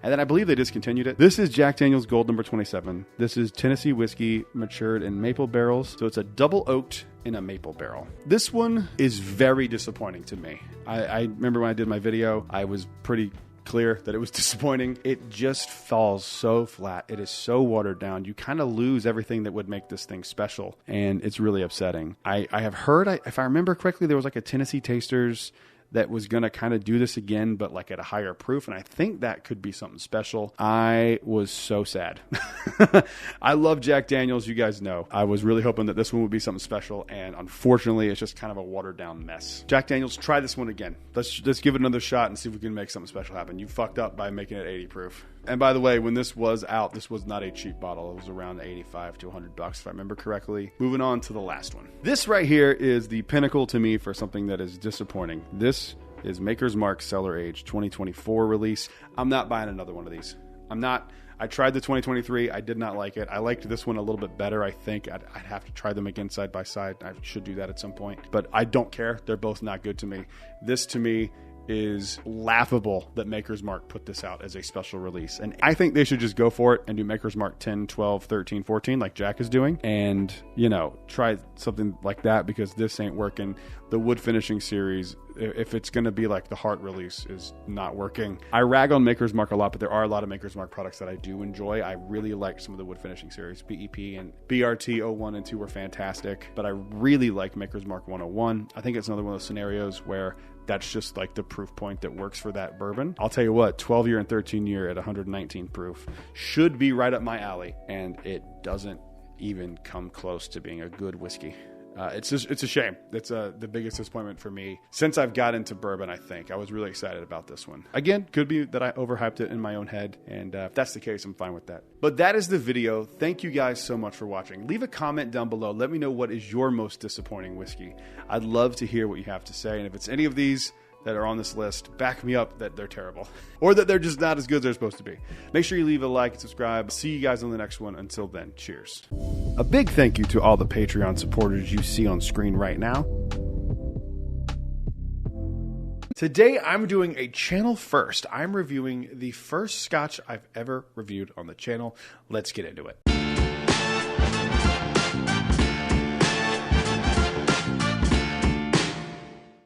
And then I believe they discontinued it. This is Jack Daniel's Gold number 27. This is Tennessee whiskey matured in maple barrels. So it's a double oaked in a maple barrel. This one is very disappointing to me. I remember when I did my video, I was pretty clear that it was disappointing. It just falls so flat. It is so watered down. You kind of lose everything that would make this thing special, and it's really upsetting. I have heard, if I remember correctly, there was like a Tennessee Tasters that was going to kind of do this again, but like at a higher proof. And I think that could be something special. I was so sad. I love Jack Daniels. You guys know. I was really hoping that this one would be something special. And unfortunately, it's just kind of a watered down mess. Jack Daniels, try this one again. Let's give it another shot and see if we can make something special happen. You fucked up by making it 80 proof. And by the way, when this was out, this was not a cheap bottle. It was around 85 to $100 if I remember correctly. Moving on to the last one. This right here is the pinnacle to me for something that is disappointing. This is Maker's Mark Cellar Age 2024 release. I'm not buying another one of these. I'm not. I tried the 2023. I did not like it. I liked this one a little bit better. I think I'd have to try them again side by side. I should do that at some point. But I don't care. They're both not good to me. This to me is laughable that Maker's Mark put this out as a special release. And I think they should just go for it and do Maker's Mark 10, 12, 13, 14 like Jack is doing. And, you know, try something like that because this ain't working. The wood finishing series, if it's going to be like the Heart release, is not working. I rag on Maker's Mark a lot, but there are a lot of Maker's Mark products that I do enjoy. I really like some of the wood finishing series. BEP and BRT 01 and 2 were fantastic, but I really like Maker's Mark 101. I think it's another one of those scenarios where that's just like the proof point that works for that bourbon. I'll tell you what, 12 year and 13 year at 119 proof should be right up my alley, and it doesn't even come close to being a good whiskey. It's a shame. It's the biggest disappointment for me since I've got into bourbon. I think I was really excited about this one. Again, could be that I overhyped it in my own head, and if that's the case, I'm fine with that. But that is the video. Thank you guys so much for watching. Leave a comment down below. Let me know what is your most disappointing whiskey. I'd love to hear what you have to say, and if it's any of these that are on this list, back me up that they're terrible or that they're just not as good as they're supposed to be. Make sure you leave a like and subscribe. See you guys on the next one. Until then, cheers. A big thank you to all the Patreon supporters you see on screen right now. Today, I'm doing a channel first. I'm reviewing the first scotch I've ever reviewed on the channel. Let's get into it.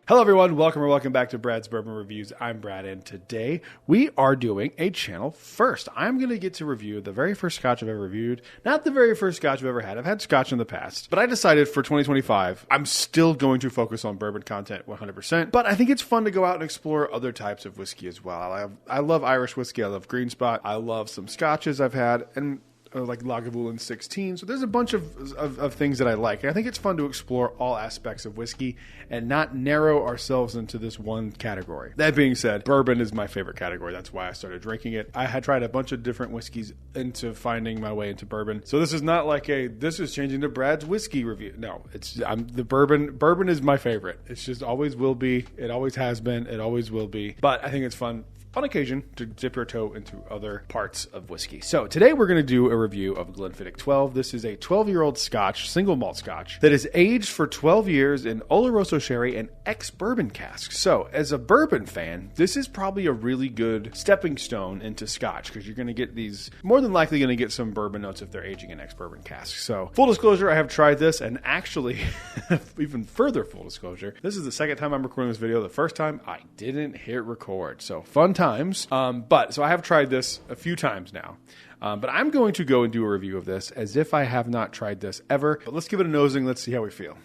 Hello everyone, welcome back to Brad's Bourbon Reviews. I'm Brad, and today we are doing a channel first. I'm going to get to review the very first scotch I've ever reviewed. Not the very first scotch I've ever had. I've had scotch in the past, but I decided for 2025, I'm still going to focus on bourbon content 100%, but I think it's fun to go out and explore other types of whiskey as well. I love Irish whiskey, I love green spot, I love some scotches I've had, and like Lagavulin 16. So there's a bunch of things that I like. And I think it's fun to explore all aspects of whiskey and not narrow ourselves into this one category. That being said, bourbon is my favorite category. That's why I started drinking it. I had tried a bunch of different whiskeys into finding my way into bourbon. So this is not like this is changing to Brad's whiskey review. No, the bourbon. Bourbon is my favorite. It's just always will be. It always has been. It always will be. But I think it's fun on occasion to dip your toe into other parts of whiskey. So today we're going to do a review of Glenfiddich 12. This is a 12-year-old Scotch, single malt Scotch, that is aged for 12 years in Oloroso sherry and ex-bourbon casks. So as a bourbon fan, this is probably a really good stepping stone into Scotch because you're going to get these, more than likely going to get some bourbon notes if they're aging in ex-bourbon casks. So full disclosure, I have tried this, and actually, even further full disclosure, this is the second time I'm recording this video. The first time I didn't hit record. So fun times. So I have tried this a few times now. But I'm going to go and do a review of this as if I have not tried this ever. But let's give it a nosing. Let's see how we feel.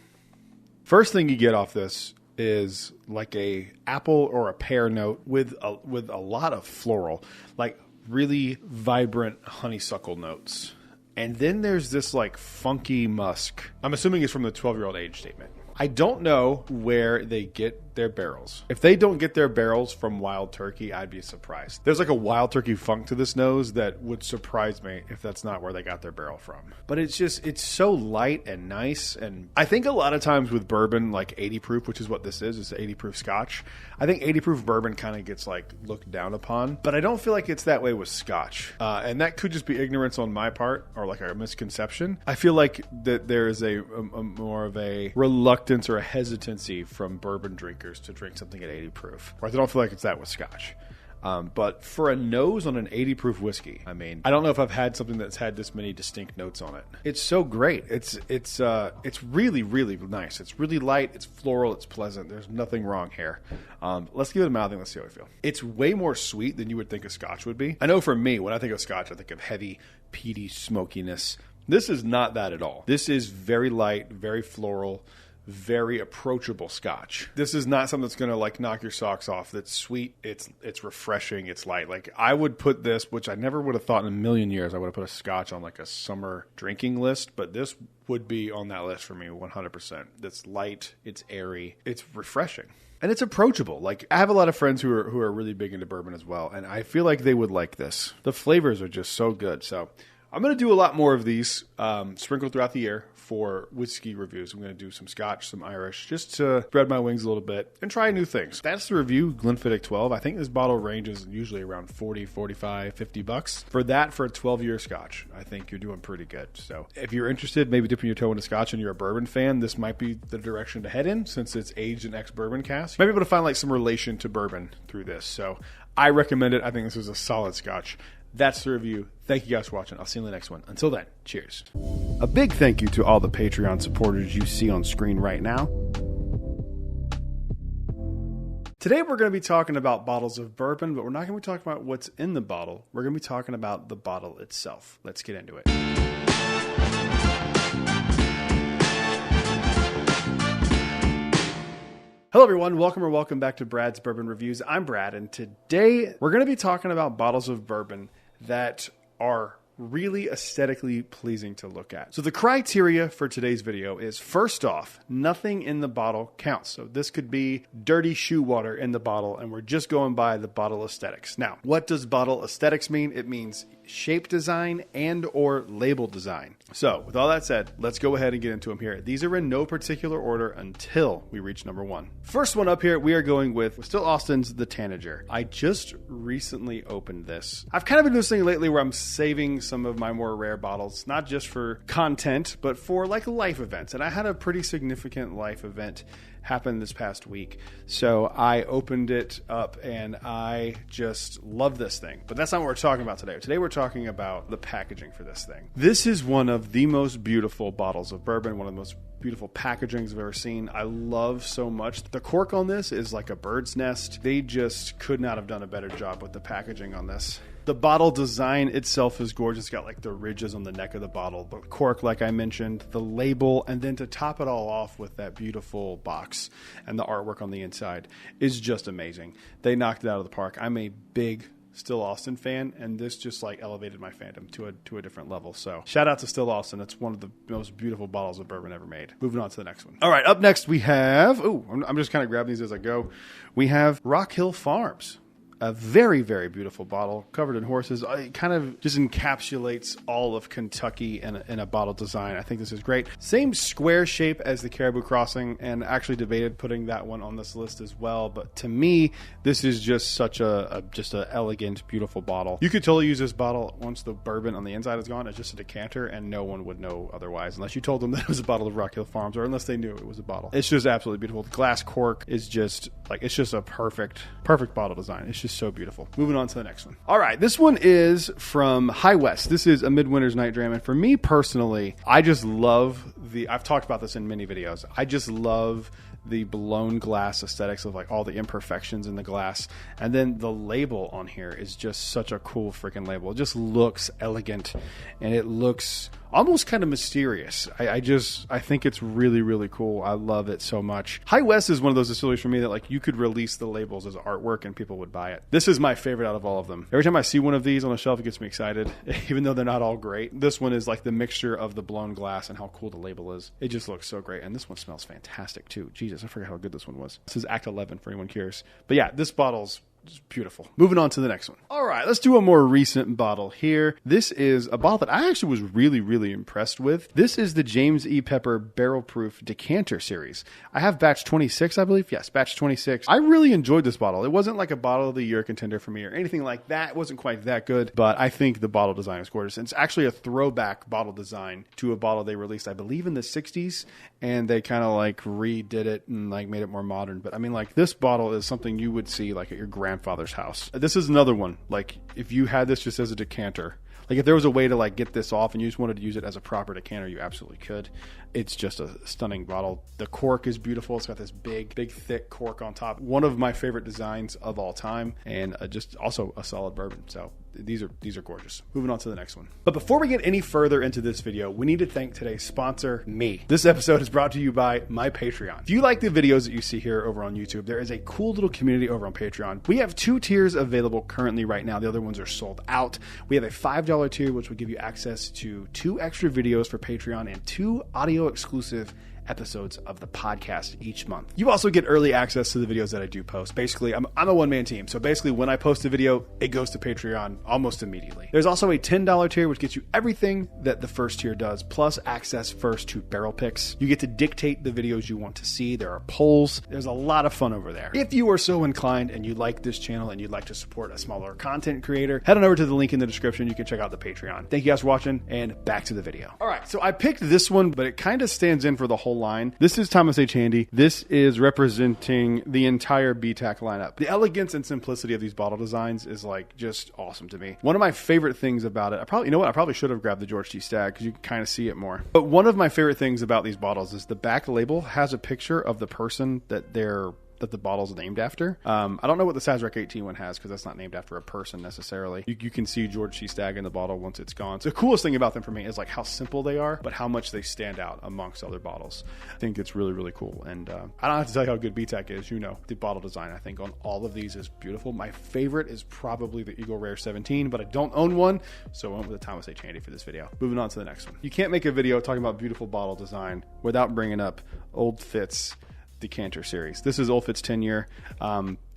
First thing you get off this is like a apple or a pear note with a lot of floral, like really vibrant honeysuckle notes. And then there's this like funky musk. I'm assuming it's from the 12-year-old age statement. I don't know where they get their barrels. If they don't get their barrels from Wild Turkey, I'd be surprised. There's like a Wild Turkey funk to this nose that would surprise me if that's not where they got their barrel from. But it's so light and nice. And I think a lot of times with bourbon, like 80 proof, which is what this is, it's 80 proof Scotch. I think 80 proof bourbon kind of gets like looked down upon, but I don't feel like it's that way with Scotch. And that could just be ignorance on my part or like a misconception. I feel like that there is a more of a reluctance or a hesitancy from bourbon drinkers to drink something at 80 proof. Or I don't feel like it's that with Scotch. But for a nose on an 80 proof whiskey, I mean, I don't know if I've had something that's had this many distinct notes on it. It's so great. It's really, really nice. It's really light. It's floral. It's pleasant. There's nothing wrong here. Let's give it a mouthing. Let's see how we feel. It's way more sweet than you would think a Scotch would be. I know for me, when I think of Scotch, I think of heavy, peaty smokiness. This is not that at all. This is very light, very floral, very approachable Scotch. This is not something that's going to like knock your socks off. That's sweet. It's refreshing. It's light. Like I would put this, which I never would have thought in a million years, I would have put a Scotch on like a summer drinking list, but this would be on that list for me 100%. It's light. It's airy. It's refreshing. And it's approachable. Like I have a lot of friends who are really big into bourbon as well, and I feel like they would like this. The flavors are just so good. So I'm going to do a lot more of these sprinkled throughout the year for whiskey reviews. I'm going to do some Scotch, some Irish, just to spread my wings a little bit and try new things. That's the review, Glenfiddich 12. I think this bottle ranges usually around 40, 45, 50 bucks. For a 12-year Scotch, I think you're doing pretty good. So if you're interested, maybe dipping your toe into Scotch and you're a bourbon fan, this might be the direction to head in since it's aged in ex-bourbon cask. You might be able to find like some relation to bourbon through this. So I recommend it. I think this is a solid Scotch. That's the review. Thank you guys for watching. I'll see you in the next one. Until then, cheers. A big thank you to all the Patreon supporters you see on screen right now. Today we're going to be talking about bottles of bourbon, but we're not going to be talking about what's in the bottle. We're going to be talking about the bottle itself. Let's get into it. Hello everyone, welcome back to Brad's Bourbon Reviews. I'm Brad, and today we're going to be talking about bottles of bourbon that are really aesthetically pleasing to look at. So the criteria for today's video is, first off, nothing in the bottle counts. So this could be dirty shoe water in the bottle, and we're just going by the bottle aesthetics. Now, what does bottle aesthetics mean? It means shape design and or label design. So with all that said, let's go ahead and get into them here. These are in no particular order until we reach number one. First one up here, we are going with Still Austin's The Tanager. I just recently opened this. I've kind of been doing this thing lately where I'm saving some of my more rare bottles, not just for content, but for like life events. And I had a pretty significant life event happened this past week. So I opened it up and I just love this thing. But that's not what we're talking about today. Today we're talking about the packaging for this thing. This is one of the most beautiful bottles of bourbon, one of the most beautiful packagings I've ever seen. I love so much. The cork on this is like a bird's nest. They just could not have done a better job with the packaging on this. The bottle design itself is gorgeous. It's got like the ridges on the neck of the bottle, the cork, like I mentioned, the label, and then to top it all off with that beautiful box and the artwork on the inside is just amazing. They knocked it out of the park. I'm a big Still Austin fan, and this just like elevated my fandom to a different level. So shout out to Still Austin. It's one of the most beautiful bottles of bourbon ever made. Moving on to the next one. All right, up next we have, I'm just kind of grabbing these as I go. We have Rock Hill Farms. A very, very beautiful bottle covered in horses. It kind of just encapsulates all of Kentucky in a bottle design. I think this is great. Same square shape as the Caribou Crossing, and actually debated putting that one on this list as well. But to me, this is just such a elegant, beautiful bottle. You could totally use this bottle once the bourbon on the inside is gone. It's just a decanter, and no one would know otherwise unless you told them that it was a bottle of Rock Hill Farms, or unless they knew it was a bottle. It's just absolutely beautiful. The glass cork is just like, it's just a perfect bottle design. It's just so beautiful. Moving on to the next one. All right, this one is from High West. This is a Midwinter's Night Dram, and for me personally, I just love I've talked about this in many videos. I just love the blown glass aesthetics of like all the imperfections in the glass, and then the label on here is just such a cool freaking label. It just looks elegant, and it looks almost kind of mysterious. I think it's really, really cool. I love it so much. High West is one of those distilleries for me that like you could release the labels as artwork and people would buy it. This is my favorite out of all of them. Every time I see one of these on the shelf, it gets me excited, even though they're not all great. This one is like the mixture of the blown glass and how cool the label is. It just looks so great, and this one smells fantastic too. Jesus, I forgot how good this one was. This is Act 11 for anyone curious. But yeah, this bottle's just beautiful. Moving on to the next one. All right, let's do a more recent bottle here. This is a bottle that I actually was really, really impressed with. This is the James E. Pepper Barrel Proof Decanter Series. I have batch 26, I believe. Yes, batch 26. I really enjoyed this bottle. It wasn't like a bottle of the year contender for me or anything like that. It wasn't quite that good, but I think the bottle design is gorgeous. It's actually a throwback bottle design to a bottle they released, I believe, in the 60s, and they kind of like redid it and like made it more modern. But I mean, like, this bottle is something you would see like at your grandfather's house. This is another one. Like, if you had this just as a decanter, like if there was a way to like get this off and you just wanted to use it as a proper decanter, you absolutely could. It's just a stunning bottle. The cork is beautiful. It's got this big, thick cork on top. One of my favorite designs of all time, and just also a solid bourbon. So these are gorgeous. Moving on to the next one. But before we get any further into this video, we need to thank today's sponsor, me. This episode is brought to you by my Patreon. If you like the videos that you see here over on YouTube, there is a cool little community over on Patreon. We have 2 tiers available currently right now. The other ones are sold out. We have a $5 tier, which will give you access to 2 extra videos for Patreon and 2 audio exclusive episodes of the podcast each month. You also get early access to the videos that I do post. Basically, I'm a one-man team. So basically, when I post a video, it goes to Patreon almost immediately. There's also a $10 tier, which gets you everything that the first tier does, plus access first to barrel picks. You get to dictate the videos you want to see. There are polls. There's a lot of fun over there. If you are so inclined and you like this channel and you'd like to support a smaller content creator, head on over to the link in the description. You can check out the Patreon. Thank you guys for watching, and back to the video. All right, so I picked this one, but it kind of stands in for the whole line. This is Thomas H. Handy. This is representing the entire BTAC lineup. The elegance and simplicity of these bottle designs is like just awesome to me. One of my favorite things about it, I probably should have grabbed the George T. Stagg because you can kind of see it more. But one of my favorite things about these bottles is the back label has a picture of the person that the bottle's named after. I don't know what the Sazerac 18 one has because that's not named after a person necessarily. You can see George C. Stagg in the bottle once it's gone. So the coolest thing about them for me is like how simple they are, but how much they stand out amongst other bottles. I think it's really, really cool. And I don't have to tell you how good BTAC is. You know, the bottle design, I think, on all of these is beautiful. My favorite is probably the Eagle Rare 17, but I don't own one, so I went with the Thomas H. Handy for this video. Moving on to the next one. You can't make a video talking about beautiful bottle design without bringing up Old Fitz Decanter Series. This is Old Fitz 10 year.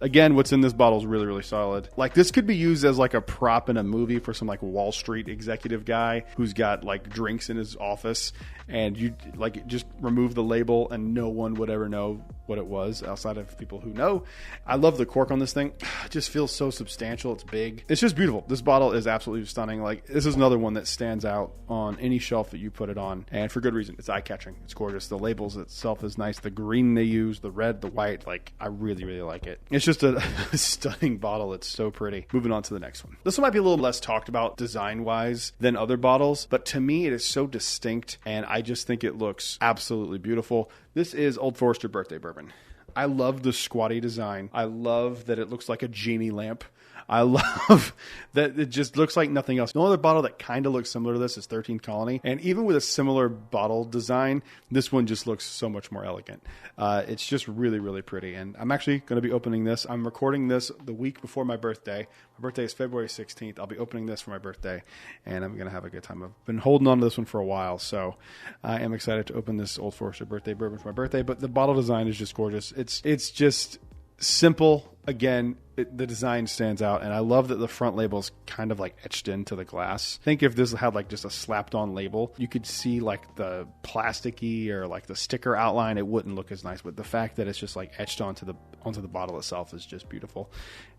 Again, what's in this bottle is really, really solid. Like, this could be used as like a prop in a movie for some like Wall Street executive guy who's got like drinks in his office, and you like just remove the label and no one would ever know what it was outside of people who know. I love the cork on this thing. It just feels so substantial. It's big. It's just beautiful. This bottle is absolutely stunning. Like, this is another one that stands out on any shelf that you put it on, and for good reason. It's eye-catching. It's gorgeous. The labels itself is nice. The green they use, the red, the white, like, I really, really like it. It's just a stunning bottle. It's so pretty. Moving on to the next one. This one might be a little less talked about design-wise than other bottles, but to me, it is so distinct, and I just think it looks absolutely beautiful. This is Old Forester Birthday Bourbon. I love the squatty design. I love that it looks like a genie lamp. I love that it just looks like nothing else. No other bottle that kind of looks similar to this is 13th Colony. And even with a similar bottle design, this one just looks so much more elegant. It's just really, really pretty. And I'm actually going to be opening this. I'm recording this the week before my birthday. My birthday is February 16th. I'll be opening this for my birthday, and I'm going to have a good time. I've been holding on to this one for a while, so I am excited to open this Old Forester birthday bourbon for my birthday. But the bottle design is just gorgeous. It's just simple. Again, the design stands out, and I love that the front label is kind of like etched into the glass. I think if this had like just a slapped on label, you could see like the plasticky or like the sticker outline. It wouldn't look as nice, but the fact that it's just like etched onto the bottle itself is just beautiful.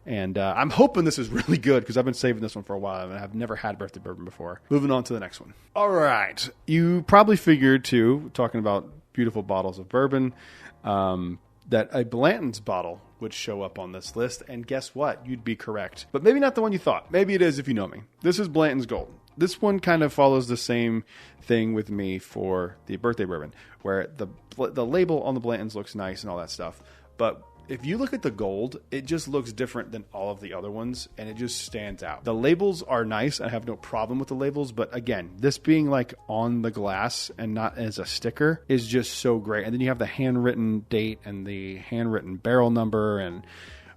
And I'm hoping this is really good because I've been saving this one for a while and I've never had birthday bourbon before. Moving on to the next one. All right. You probably figured too, talking about beautiful bottles of bourbon, that a Blanton's bottle would show up on this list. And guess what? You'd be correct. But maybe not the one you thought. Maybe it is if you know me. This is Blanton's Gold. This one kind of follows the same thing with me for the birthday bourbon, where the label on the Blanton's looks nice and all that stuff. But if you look at the gold, it just looks different than all of the other ones, and it just stands out. The labels are nice. I have no problem with the labels, but again, this being like on the glass and not as a sticker is just so great. And then you have the handwritten date and the handwritten barrel number and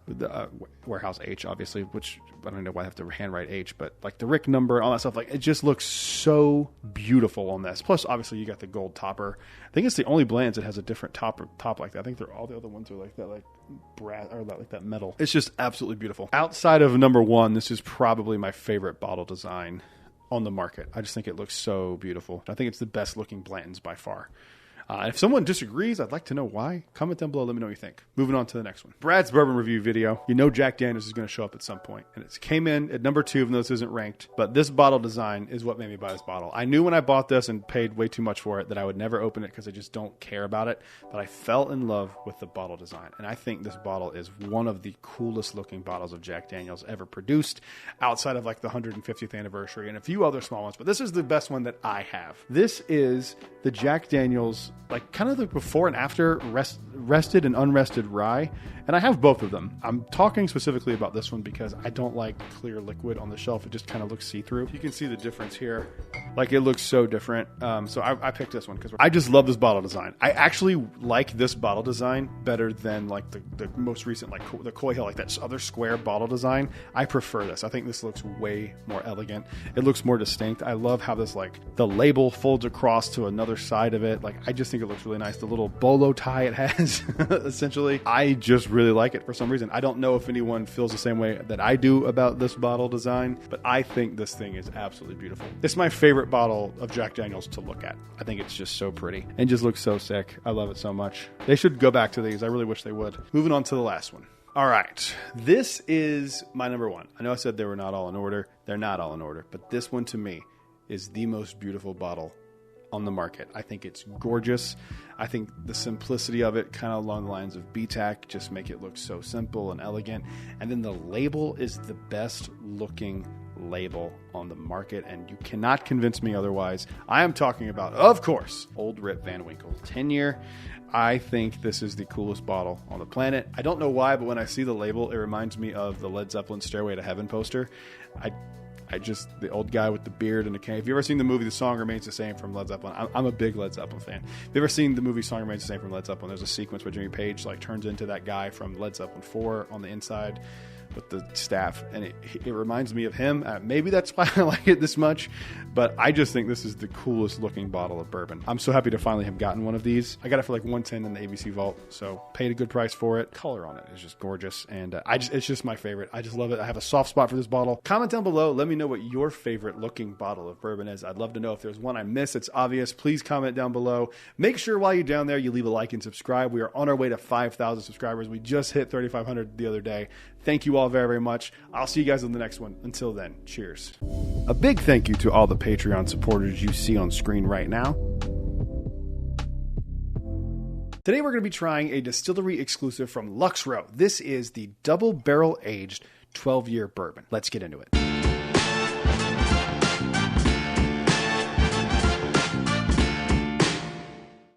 the warehouse H, obviously, which I don't know why I have to handwrite H, but like the Rick number, all that stuff, like it just looks so beautiful on this. Plus, obviously, you got the gold topper. I think it's the only Blanton's that has a different top like that. I think all the other ones are like that, like brass or like that metal. It's just absolutely beautiful. Outside of number one, this is probably my favorite bottle design on the market. I just think it looks so beautiful. I think it's the best looking Blanton's by far. If someone disagrees, I'd like to know why. Comment down below. Let me know what you think. Moving on to the next one. Brad's bourbon review video. You know Jack Daniels is going to show up at some point. And it came in at number 2, even though this isn't ranked. But this bottle design is what made me buy this bottle. I knew when I bought this and paid way too much for it that I would never open it because I just don't care about it. But I fell in love with the bottle design. And I think this bottle is one of the coolest looking bottles of Jack Daniels ever produced, outside of like the 150th anniversary and a few other small ones. But this is the best one that I have. This is the Jack Daniels, like kind of the before and after rested and unrested rye. And I have both of them. I'm talking specifically about this one because I don't like clear liquid on the shelf. It just kind of looks see-through. You can see the difference here. Like it looks so different. So I picked this one because I just love this bottle design. I actually like this bottle design better than like the most recent, like the Coy Hill, like that other square bottle design. I prefer this. I think this looks way more elegant. It looks more distinct. I love how this, like the label folds across to another side of it. Like I just think it looks really nice. The little bolo tie it has, essentially. I just really like it for some reason. I don't know if anyone feels the same way that I do about this bottle design, but I think this thing is absolutely beautiful. It's my favorite bottle of Jack Daniels to look at. I think it's just so pretty and just looks so sick. I love it so much. They should go back to these. I really wish they would. Moving on to the last one. All right. This is my number one. I know I said they were not all in order. They're not all in order, but this one to me is the most beautiful bottle on the market. I think it's gorgeous. I think the simplicity of it, kind of along the lines of BTAC, just make it look so simple and elegant. And then the label is the best looking label on the market, and you cannot convince me otherwise. I am talking about, of course, Old Rip Van Winkle 10-year. I think this is the coolest bottle on the planet. I don't know why, but when I see the label, it reminds me of the Led Zeppelin Stairway to Heaven poster. I just, the old guy with the beard and the cane. Have you ever seen the movie The Song Remains the Same from Led Zeppelin? I'm a big Led Zeppelin fan. Have you ever seen the movie Song Remains the Same from Led Zeppelin? There's a sequence where Jimmy Page like turns into that guy from Led Zeppelin 4 on the inside with the staff, and it reminds me of him. Maybe that's why I like it this much, but I just think this is the coolest looking bottle of bourbon. I'm so happy to finally have gotten one of these. I got it for like $110 in the ABC vault, so paid a good price for it. Color on it is just gorgeous, and it's just my favorite. I just love it. I have a soft spot for this bottle. Comment down below. Let me know what your favorite looking bottle of bourbon is. I'd love to know if there's one I missed. It's obvious. Please comment down below. Make sure while you're down there, you leave a like and subscribe. We are on our way to 5,000 subscribers. We just hit 3,500 the other day. Thank you all very, very much. I'll see you guys on the next one. Until then, cheers. A big thank you to all the Patreon supporters you see on screen right now. Today we're going to be trying a distillery exclusive from Lux Row. This is the double barrel aged 12-year bourbon. Let's get into it.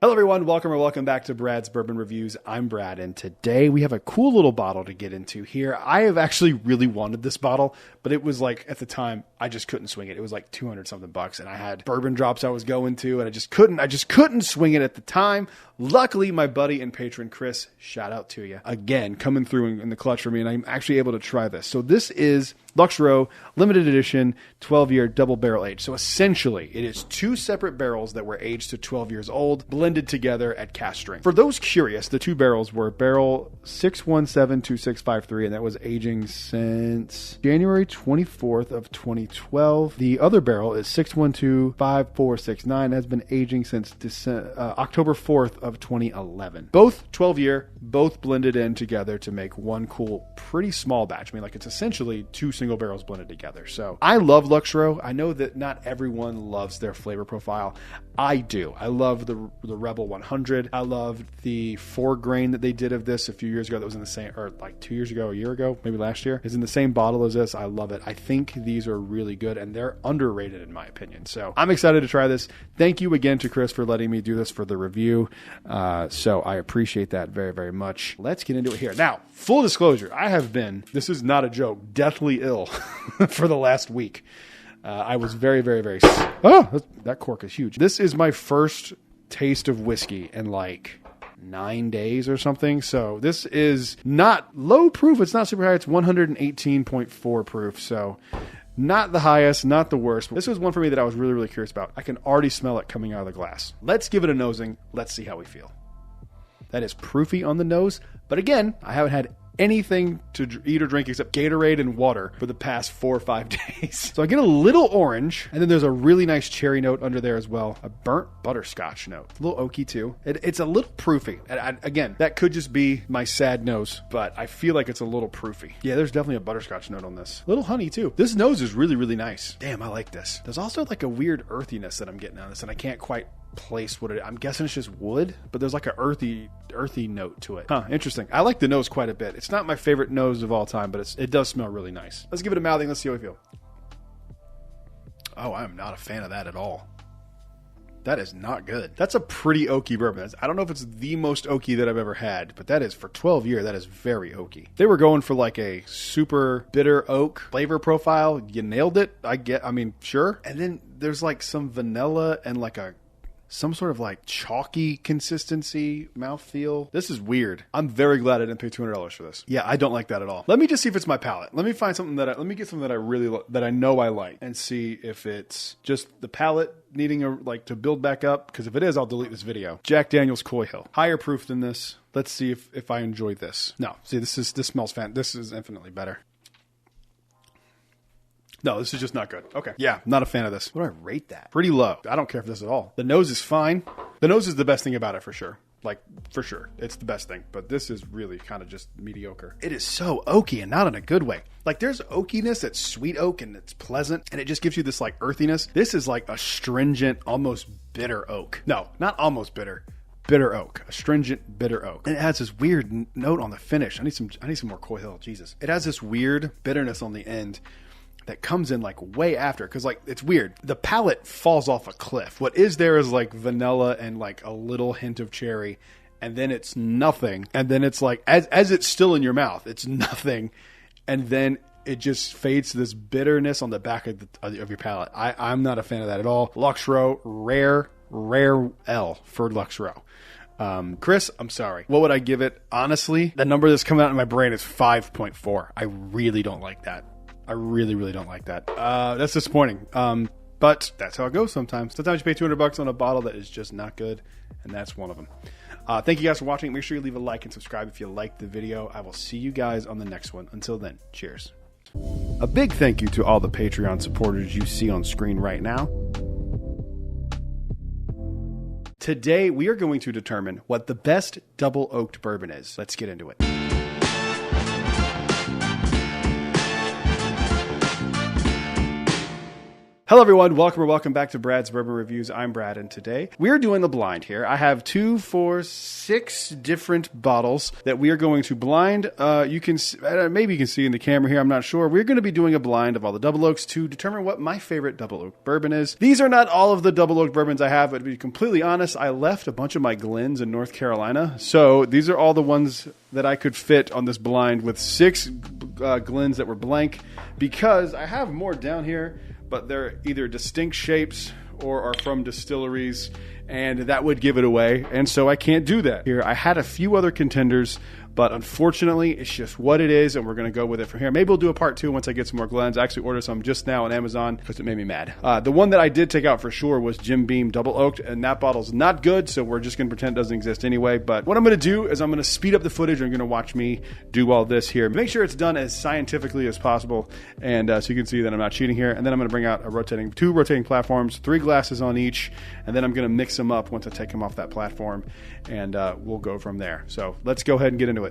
Hello everyone, welcome back to Brad's Bourbon Reviews. I'm Brad, and today we have a cool little bottle to get into here. I have actually really wanted this bottle, but it was like, at the time, I just couldn't swing it. It was like 200 something bucks, and I had bourbon drops I was going to, and I just couldn't swing it at the time. Luckily, my buddy and patron Chris, shout out to you, again, coming through in the clutch for me, and I'm actually able to try this. So this is Lux Row limited edition 12-year double barrel aged. So essentially, it is two separate barrels that were aged to 12 years old, blended together at cast strength. For those curious, the two barrels were barrel 6172653, and that was aging since January 24th of 2012. The other barrel is 6125469, has been aging since October 4th of 2011. Both 12-year, both blended in together to make one cool, pretty small batch. I mean, like, it's essentially two single barrels blended together. So I love Lux Row. I know that not everyone loves their flavor profile. I do. I love the Rebel 100. I love the 4-grain that they did of this a few years ago. That was in the same, or like 2 years ago, a year ago, maybe last year. Is in the same bottle as this. I love it. I think these are really good, and they're underrated in my opinion. So I'm excited to try this. Thank you again to Chris for letting me do this for the review. So I appreciate that very, very much. Let's get into it here. Now, full disclosure, I have been, this is not a joke, deathly ill for the last week. I was very, very, very... Oh, that cork is huge. This is my first taste of whiskey in like 9 days or something. So this is not low proof. It's not super high. It's 118.4 proof. So not the highest, not the worst. This was one for me that I was really, really curious about. I can already smell it coming out of the glass. Let's give it a nosing. Let's see how we feel. That is proofy on the nose. But again, I haven't had anything to eat or drink except Gatorade and water for the past 4 or 5 days. So I get a little orange, and then there's a really nice cherry note under there as well. A burnt butterscotch note. A little oaky too. It's a little proofy. And again, that could just be my sad nose, but I feel like it's a little proofy. Yeah, there's definitely a butterscotch note on this. A little honey too. This nose is really, really nice. Damn, I like this. There's also like a weird earthiness that I'm getting out of this, and I can't quite place what it is. I'm guessing it's just wood, but there's like a earthy note to it. Huh, interesting. I like the nose quite a bit. It's not my favorite nose of all time, but it does smell really nice. Let's give it a mouthing. Let's see how we feel. Oh, I'm not a fan of that at all. That is not good. That's a pretty oaky bourbon. I don't know if it's the most oaky that I've ever had, but that is, for 12 year, that is very oaky. They were going for like a super bitter oak flavor profile. You nailed it. I mean, sure. And then there's like some vanilla and like some sort of like chalky consistency, mouthfeel. This is weird. I'm very glad I didn't pay $200 for this. Yeah, I don't like that at all. Let me just see if it's my palate. Let me find something let me get something that I really, that I know I like, and see if it's just the palate needing to build back up. Because if it is, I'll delete this video. Jack Daniel's Coy Hill. Higher proof than this. Let's see if I enjoy this. No, see, this smells this is infinitely better. No, this is just not good. Okay. Yeah, not a fan of this. What do I rate that? Pretty low. I don't care for this at all. The nose is fine. The nose is the best thing about it for sure. Like, for sure. It's the best thing. But this is really kind of just mediocre. It is so oaky, and not in a good way. Like, there's oakiness that's sweet oak, and it's pleasant, and it just gives you this, like, earthiness. This is like a stringent, almost bitter oak. No, not almost bitter. Bitter oak, a stringent bitter oak, and it has this weird note on the finish. I need some more Coy Hill. Jesus, it has this weird bitterness on the end that comes in like way after, because like it's weird. The palate falls off a cliff. What is there is like vanilla and like a little hint of cherry, and then it's nothing. And then it's like as it's still in your mouth, it's nothing, and then it just fades to this bitterness on the back of your palate. I'm not a fan of that at all. Lux Row, rare L for Lux Row. Chris, I'm sorry. What would I give it? Honestly, the number that's coming out in my brain is 5.4. I really don't like that. I really, really don't like that. That's disappointing. But that's how it goes sometimes. Sometimes you pay $200 on a bottle that is just not good, and that's one of them. Thank you guys for watching. Make sure you leave a like and subscribe if you liked the video. I will see you guys on the next one. Until then, cheers. A big thank you to all the Patreon supporters you see on screen right now. Today, we are going to determine what the best double oaked bourbon is. Let's get into it. Hello everyone, welcome back to Brad's Bourbon Reviews. I'm Brad, and today we're doing the blind here. I have 2, 4, 6 different bottles that we are going to blind. You can maybe you can see in the camera here, I'm not sure. We're going to be doing a blind of all the double oaks to determine what my favorite double oak bourbon is. These are not all of the double oak bourbons I have, but to be completely honest, I left a bunch of my Glens in North Carolina. So these are all the ones that I could fit on this blind with 6 Glens that were blank, because I have more down here, but they're either distinct shapes or are from distilleries, and that would give it away, and so I can't do that. Here, I had a few other contenders, but unfortunately, it's just what it is, and we're going to go with it from here. Maybe we'll do a part 2 once I get some more Glens. I actually ordered some just now on Amazon because it made me mad. The one that I did take out for sure was Jim Beam Double Oaked, and that bottle's not good, so we're just going to pretend it doesn't exist anyway. But what I'm going to do is I'm going to speed up the footage, and you're going to watch me do all this here. Make sure it's done as scientifically as possible, and so you can see that I'm not cheating here. And then I'm going to bring out two rotating platforms, 3 glasses on each, and then I'm going to mix them up once I take them off that platform, and we'll go from there. So let's go ahead and get into it.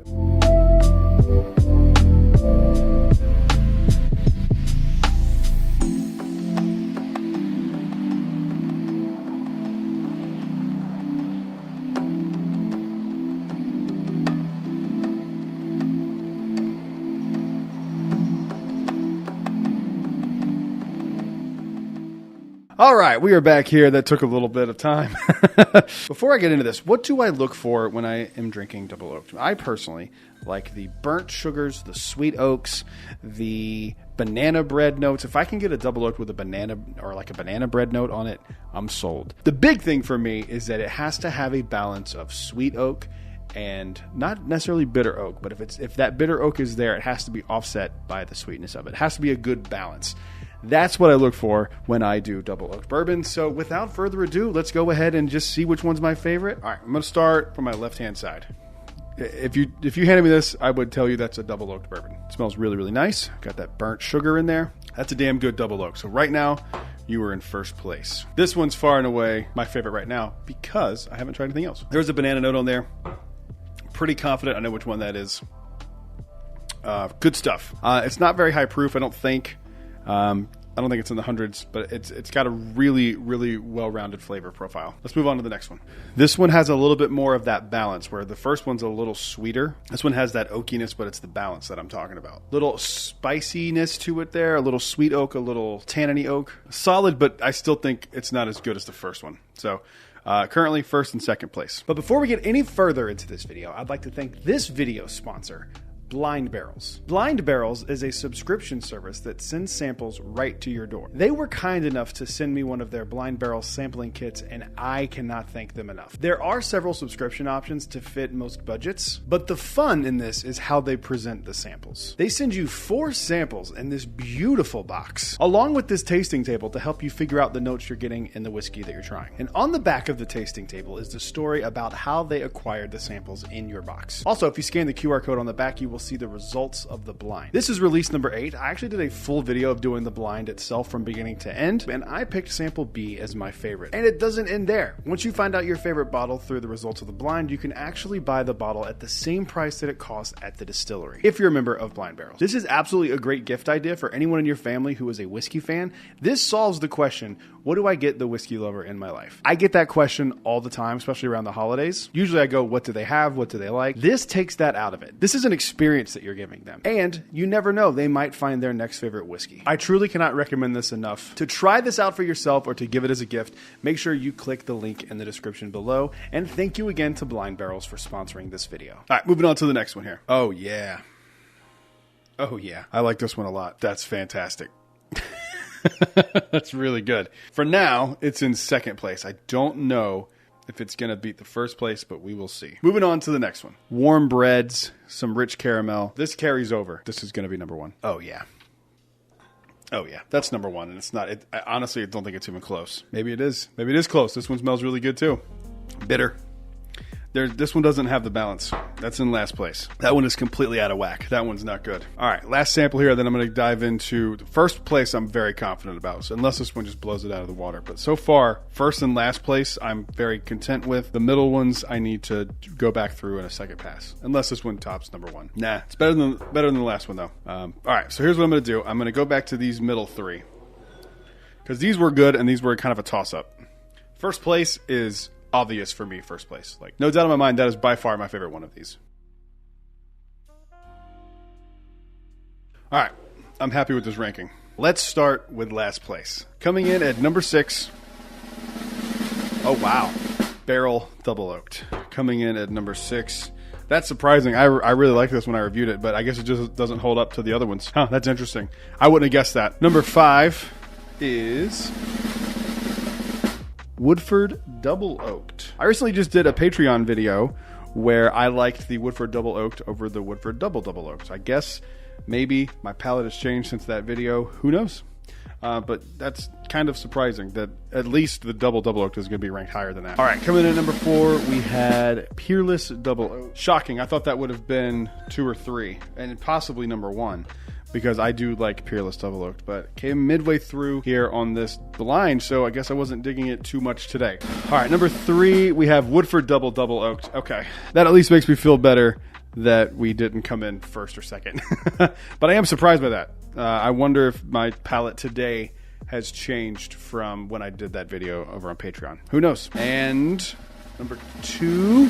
All right, we are back here. That took a little bit of time. Before I get into this, what do I look for when I am drinking double oak? I personally like the burnt sugars, the sweet oaks, the banana bread notes. If I can get a double oak with a banana or like a banana bread note on it, I'm sold. The big thing for me is that it has to have a balance of sweet oak and not necessarily bitter oak, but if that bitter oak is there, it has to be offset by the sweetness of it. It has to be a good balance. That's what I look for when I do double oaked bourbon. So without further ado, let's go ahead and just see which one's my favorite. All right, I'm going to start from my left-hand side. If you handed me this, I would tell you that's a double oaked bourbon. It smells really, really nice. Got that burnt sugar in there. That's a damn good double oak. So right now, you are in first place. This one's far and away my favorite right now because I haven't tried anything else. There's a banana note on there. Pretty confident I know which one that is. Good stuff. It's not very high proof, I don't think. I don't think it's in the hundreds, but it's got a really, really well-rounded flavor profile. Let's move on to the next one. This one has a little bit more of that balance, where the first one's a little sweeter. This one has that oakiness, but it's the balance that I'm talking about. Little spiciness to it there, a little sweet oak, a little tanniny oak. Solid, but I still think it's not as good as the first one. So currently first and second place. But before we get any further into this video, I'd like to thank this video sponsor, Blind Barrels. Blind Barrels is a subscription service that sends samples right to your door. They were kind enough to send me one of their Blind Barrel sampling kits, and I cannot thank them enough. There are several subscription options to fit most budgets, but the fun in this is how they present the samples. They send you 4 samples in this beautiful box, along with this tasting table to help you figure out the notes you're getting in the whiskey that you're trying. And on the back of the tasting table is the story about how they acquired the samples in your box. Also, if you scan the QR code on the back, you will see the results of the blind. This is release number 8. I actually did a full video of doing the blind itself from beginning to end, and I picked sample B as my favorite. And it doesn't end there. Once you find out your favorite bottle through the results of the blind, you can actually buy the bottle at the same price that it costs at the distillery, if you're a member of Blind Barrels. This is absolutely a great gift idea for anyone in your family who is a whiskey fan. This solves the question, what do I get the whiskey lover in my life? I get that question all the time, especially around the holidays. Usually I go, what do they have? What do they like? This takes that out of it. This is an experience that you're giving them. And you never know, they might find their next favorite whiskey. I truly cannot recommend this enough. To try this out for yourself or to give it as a gift, make sure you click the link in the description below. And thank you again to Blind Barrels for sponsoring this video. All right, moving on to the next one here. Oh yeah. Oh yeah. I like this one a lot. That's fantastic. That's really good. For now, it's in second place. I don't know if it's going to beat the first place, but we will see. Moving on to the next one. Warm breads, some rich caramel. This carries over. This is going to be number 1. Oh, yeah. Oh, yeah. That's number 1, and it's not. I honestly don't think it's even close. Maybe it is. Maybe it is close. This one smells really good, too. Bitter. This one doesn't have the balance. That's in last place. That one is completely out of whack. That one's not good. All right, last sample here, then I'm going to dive into the first place I'm very confident about, so unless this one just blows it out of the water. But so far, first and last place, I'm very content with. The middle ones, I need to go back through in a second pass, unless this one tops number 1. Nah, it's better than the last one, though. All right, so here's what I'm going to do. I'm going to go back to these middle 3. because these were good and these were kind of a toss-up. First place is obvious for me. First place, like no doubt in my mind, that is by far my favorite one of these. All right, I'm happy with this ranking. Let's start with last place. Coming in at number 6. Oh, wow. Barrel Double Oaked. Coming in at number 6. That's surprising. I really like this when I reviewed it, but I guess it just doesn't hold up to the other ones. Huh, that's interesting. I wouldn't have guessed that. Number 5 is Woodford Double Oaked. I recently just did a Patreon video where I liked the Woodford Double Oaked over the Woodford Double Oaked. I guess maybe my palate has changed since that video. Who knows? But that's kind of surprising that at least the Double Oaked is going to be ranked higher than that. All right, coming in at number 4, we had Peerless Double Oaked. Shocking. I thought that would have been 2 or 3, and possibly number 1, because I do like Peerless Double Oaked, but came midway through here on this blind, so I guess I wasn't digging it too much today. All right, number 3, we have Woodford Double Oaked. Okay, that at least makes me feel better that we didn't come in first or second. But I am surprised by that. I wonder if my palate today has changed from when I did that video over on Patreon. Who knows? And number 2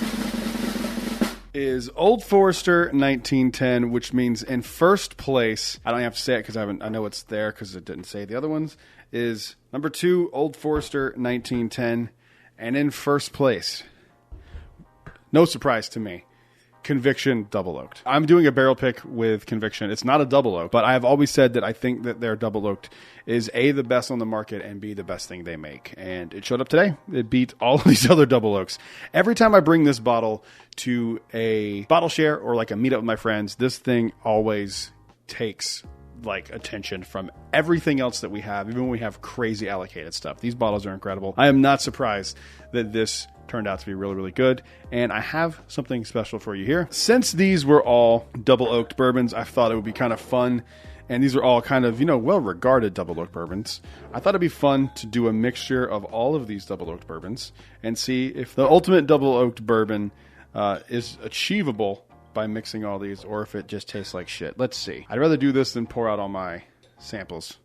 is Old Forester 1910, which means in first place, I don't have to say it because I know it's there because it didn't say the other ones, is number 2, Old Forester 1910. And in first place, no surprise to me, Conviction Double Oaked. I'm doing a barrel pick with Conviction. It's not a double oak, but I've always said that I think that their double oaked is A, the best on the market, and B, the best thing they make. And it showed up today. It beat all of these other double oaks. Every time I bring this bottle to a bottle share or like a meetup with my friends, this thing always takes like attention from everything else that we have, even when we have crazy allocated stuff. These bottles are incredible. I am not surprised that this turned out to be really, really good. And I have something special for you here. Since these were all double oaked bourbons, I thought it would be kind of fun. And these are all kind of, well-regarded double oaked bourbons. I thought it'd be fun to do a mixture of all of these double oaked bourbons and see if the ultimate double oaked bourbon is achievable by mixing all these, or if it just tastes like shit. Let's see. I'd rather do this than pour out all my samples.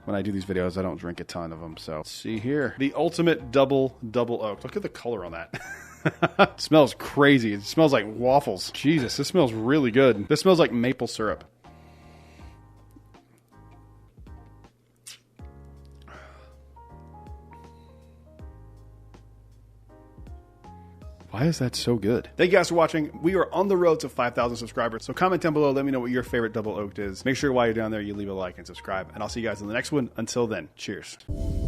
When I do these videos, I don't drink a ton of them. So let's see here. The ultimate double oak. Look at the color on that. It smells crazy. It smells like waffles. Jesus, this smells really good. This smells like maple syrup. Why is that so good? Thank you guys for watching. We are on the road to 5,000 subscribers. So comment down below. Let me know what your favorite double oaked is. Make sure while you're down there, you leave a like and subscribe. And I'll see you guys in the next one. Until then, cheers.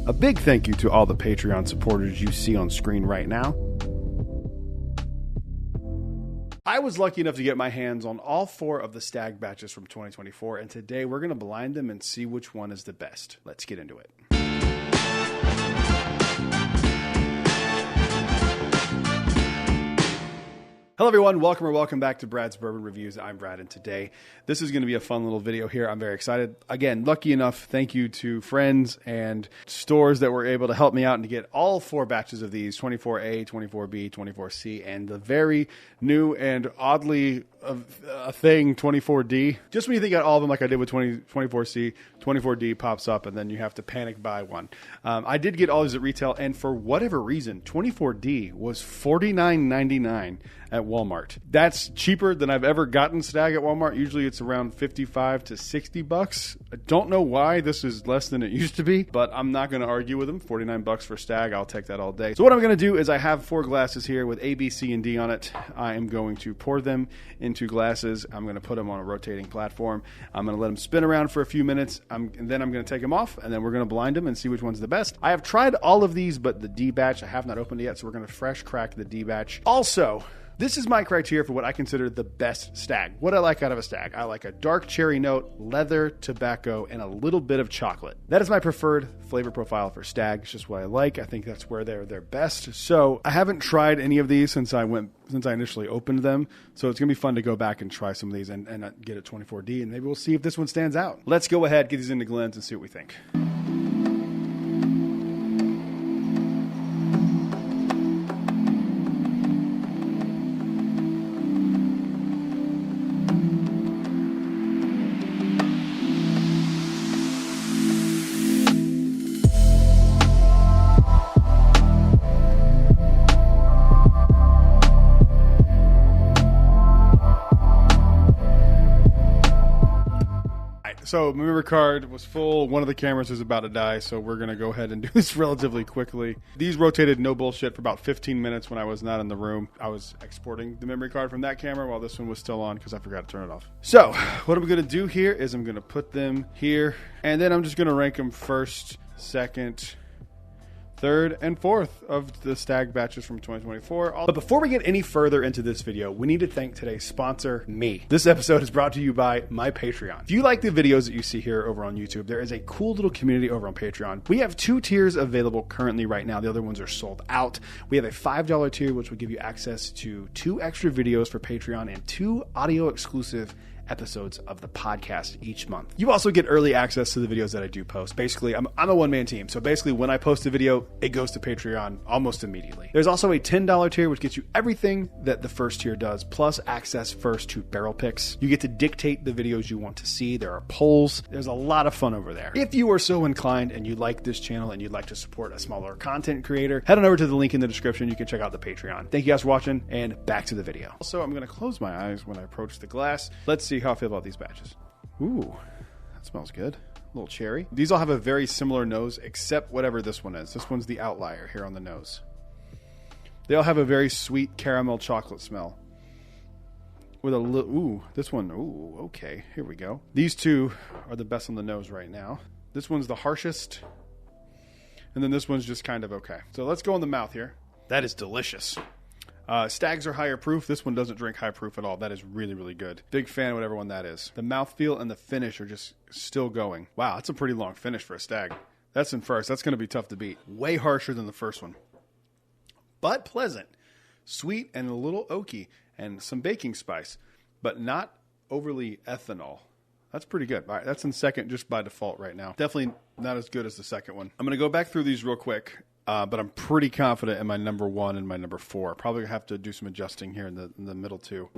A big thank you to all the Patreon supporters you see on screen right now. I was lucky enough to get my hands on all 4 of the Stag batches from 2024. And today we're going to blind them and see which one is the best. Let's get into it. Hello everyone, welcome back to Brad's Bourbon Reviews. I'm Brad, and today this is going to be a fun little video here. I'm very excited. Again, lucky enough, thank you to friends and stores that were able to help me out and to get all 4 batches of these, 24A, 24B, 24C, and the very new and oddly a thing, 24D. Just when you think of all of them like I did with 24C, 24D pops up, and then you have to panic buy one. I did get all these at retail, and for whatever reason, 24D was $49.99 at Walmart. That's cheaper than I've ever gotten Stag at Walmart. Usually it's around $55 to $60. I don't know why this is less than it used to be, but I'm not going to argue with them. $49 for Stag, I'll take that all day. So what I'm going to do is I have 4 glasses here with A, B, C, and D on it. I am going to pour them into glasses. I'm going to put them on a rotating platform. I'm going to let them spin around for a few minutes, and then I'm going to take them off, and then we're going to blind them and see which one's the best. I have tried all of these, but the D batch I have not opened yet, so we're going to fresh crack the D batch. Also, this is my criteria for what I consider the best Stag. What I like out of a Stag. I like a dark cherry note, leather, tobacco, and a little bit of chocolate. That is my preferred flavor profile for Stag. It's just what I like. I think that's where they're best. So I haven't tried any of these since I initially opened them. So it's going to be fun to go back and try some of these and get a 24D, and maybe we'll see if this one stands out. Let's go ahead, get these into Glens, and see what we think. so memory card was full. One of the cameras is about to die, so we're going to go ahead and do this relatively quickly. These rotated no bullshit for about 15 minutes when I was not in the room. I was exporting the memory card from that camera while this one was still on because I forgot to turn it off. So what I'm going to do here is I'm going to put them here, and then I'm just going to rank them first, second, third, and fourth of the stag batches from 2024. But before we get any further into this video, we need to thank today's sponsor, me. This episode is brought to you by my Patreon. If you like the videos that you see here over on YouTube, there is a cool little community over on Patreon. We have 2 tiers available currently right now. The other ones are sold out. We have a $5 tier, which will give you access to 2 extra videos for Patreon and 2 audio exclusive episodes of the podcast each month. You also get early access to the videos that I do post. Basically, I'm a one-man team. So basically, when I post a video, it goes to Patreon almost immediately. There's also a $10 tier, which gets you everything that the first tier does, plus access first to barrel picks. You get to dictate the videos you want to see. There are polls. There's a lot of fun over there. If you are so inclined and you like this channel and you'd like to support a smaller content creator, head on over to the link in the description. You can check out the Patreon. Thank you guys for watching, and back to the video. Also, I'm going to close my eyes when I approach the glass. Let's see how I feel about these batches. Ooh, that smells good. A little cherry. These all have a very similar nose, except whatever this one is. This one's the outlier here on the nose. They all have a very sweet caramel chocolate smell. With a little, ooh, this one, ooh, okay, here we go. These 2 are the best on the nose right now. This one's the harshest, and then this one's just kind of okay. So let's go in the mouth here. That is delicious. Stags are higher proof. This one doesn't drink high proof at all. That is really, really good. Big fan of whatever one that is. The mouthfeel and the finish are just still going. Wow, that's a pretty long finish for a stag. That's in first. That's going to be tough to beat. Way harsher than the first one. But pleasant. Sweet and a little oaky. And some baking spice. But not overly ethanol. That's pretty good. All right, that's in second just by default right now. Definitely not as good as the second one. I'm going to go back through these real quick. But I'm pretty confident in my number 1 and my number 4. Probably gonna have to do some adjusting here in the middle too.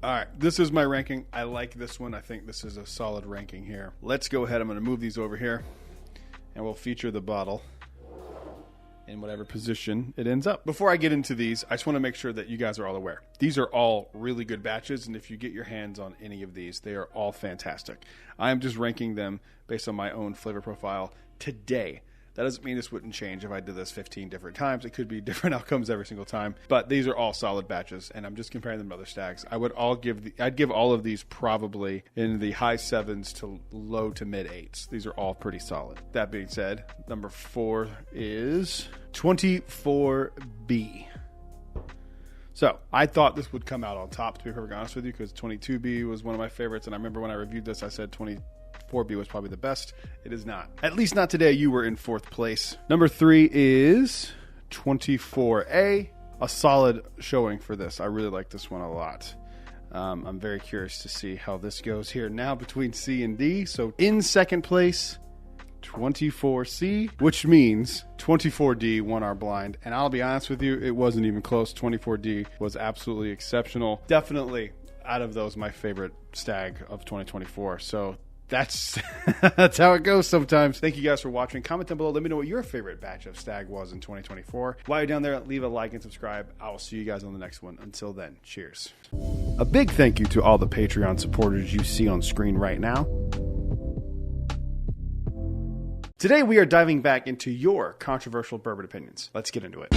All right, this is my ranking. I like this one. I think this is a solid ranking here. Let's go ahead. I'm going to move these over here. And we'll feature the bottle in whatever position it ends up. Before I get into these, I just want to make sure that you guys are all aware. These are all really good batches, and if you get your hands on any of these, they are all fantastic. I am just ranking them based on my own flavor profile today. That doesn't mean this wouldn't change if I did this 15 different times. It could be different outcomes every single time. But these are all solid batches, and I'm just comparing them to other stags. I'd give all of these probably in the high 7s to low to mid 8s. These are all pretty solid. That being said, number 4 is 24B. So I thought this would come out on top, to be perfectly honest with you, because 22B was one of my favorites, and I remember when I reviewed this, I said 24B was probably the best. It is not. At least not today. You were in 4th place. Number 3 is 24A. A solid showing for this. I really like this one a lot. I'm very curious to see how this goes here now between C and D. So in second place, 24C, which means 24D won our blind. And I'll be honest with you, it wasn't even close. 24D was absolutely exceptional. Definitely out of those, my favorite stag of 2024. So that's that's how it goes sometimes. Thank you guys for watching. Comment down below. Let me know what your favorite batch of stag was in 2024. While you're down there, leave a like and subscribe. I will see you guys on the next one. Until then, cheers. A big thank you to all the Patreon supporters you see on screen right now. Today we are diving back into your controversial bourbon opinions. Let's get into it.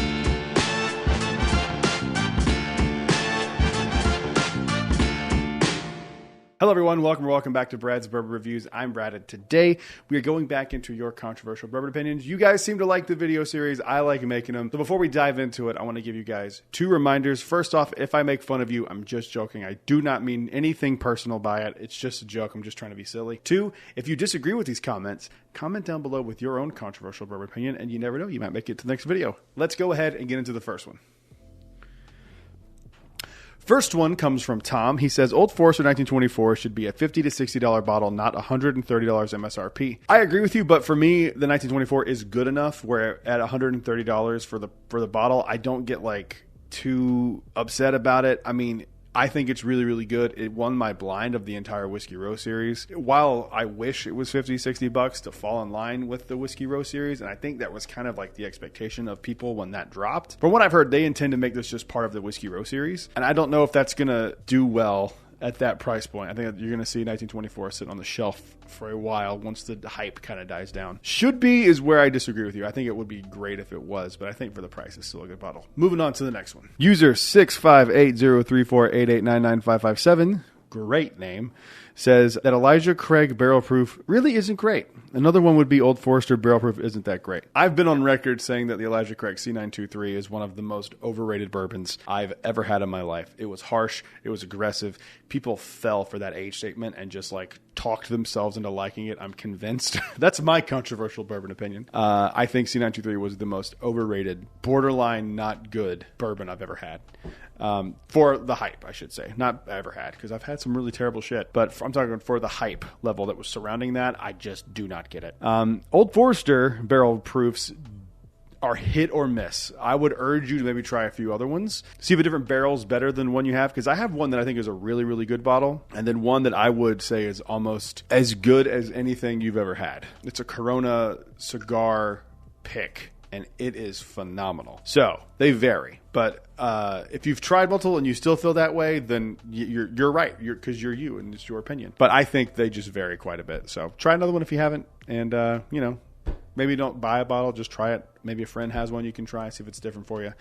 Hello everyone, welcome back to Brad's Bourbon Reviews. I'm Brad, and today we are going back into your controversial bourbon opinions. You guys seem to like the video series. I like making them. So before we dive into it, I want to give you guys 2 reminders. First off, if I make fun of you, I'm just joking. I do not mean anything personal by it. It's just a joke. I'm just trying to be silly. 2, if you disagree with these comments, comment down below with your own controversial bourbon opinion, and you never know, you might make it to the next video. Let's go ahead and get into the first one. First one comes from Tom. He says, Old Forester 1924 should be a $50 to $60 bottle, not $130 MSRP. I agree with you, but for me, the 1924 is good enough where at $130 for the bottle, I don't get like too upset about it. I mean, I think it's really, really good. It won my blind of the entire Whiskey Row series. While I wish it was $50-$60 to fall in line with the Whiskey Row series, and I think that was kind of like the expectation of people when that dropped. From what I've heard, they intend to make this just part of the Whiskey Row series, and I don't know if that's going to do well at that price point. I think you're going to see 1924 sitting on the shelf for a while once the hype kind of dies down. Should be is where I disagree with you. I think it would be great if it was, but I think for the price, it's still a good bottle. Moving on to the next one. User 6580348899557, great name, says that Elijah Craig Barrel Proof really isn't great. Another one would be Old Forester Barrel Proof isn't that great. I've been on record saying that the Elijah Craig C923 is one of the most overrated bourbons I've ever had in my life. It was harsh. It was aggressive. People fell for that age statement and just like talked themselves into liking it. I'm convinced. That's my controversial bourbon opinion. I think C923 was the most overrated, borderline not good bourbon I've ever had. For the hype, I should say. Not ever had, because I've had some really terrible shit. But I'm talking for the hype level that was surrounding that, I just do not get it. Old Forester barrel proofs are hit or miss. I would urge you to maybe try a few other ones. See if a different barrel's better than one you have, because I have one that I think is a really, really good bottle, and then one that I would say is almost as good as anything you've ever had. It's a Corona cigar pick, and it is phenomenal. So they vary, but if you've tried multiple and you still feel that way, then you're right, because you're you and it's your opinion. But I think they just vary quite a bit. So try another one if you haven't, and maybe don't buy a bottle, just try it. Maybe a friend has one you can try, see if it's different for you.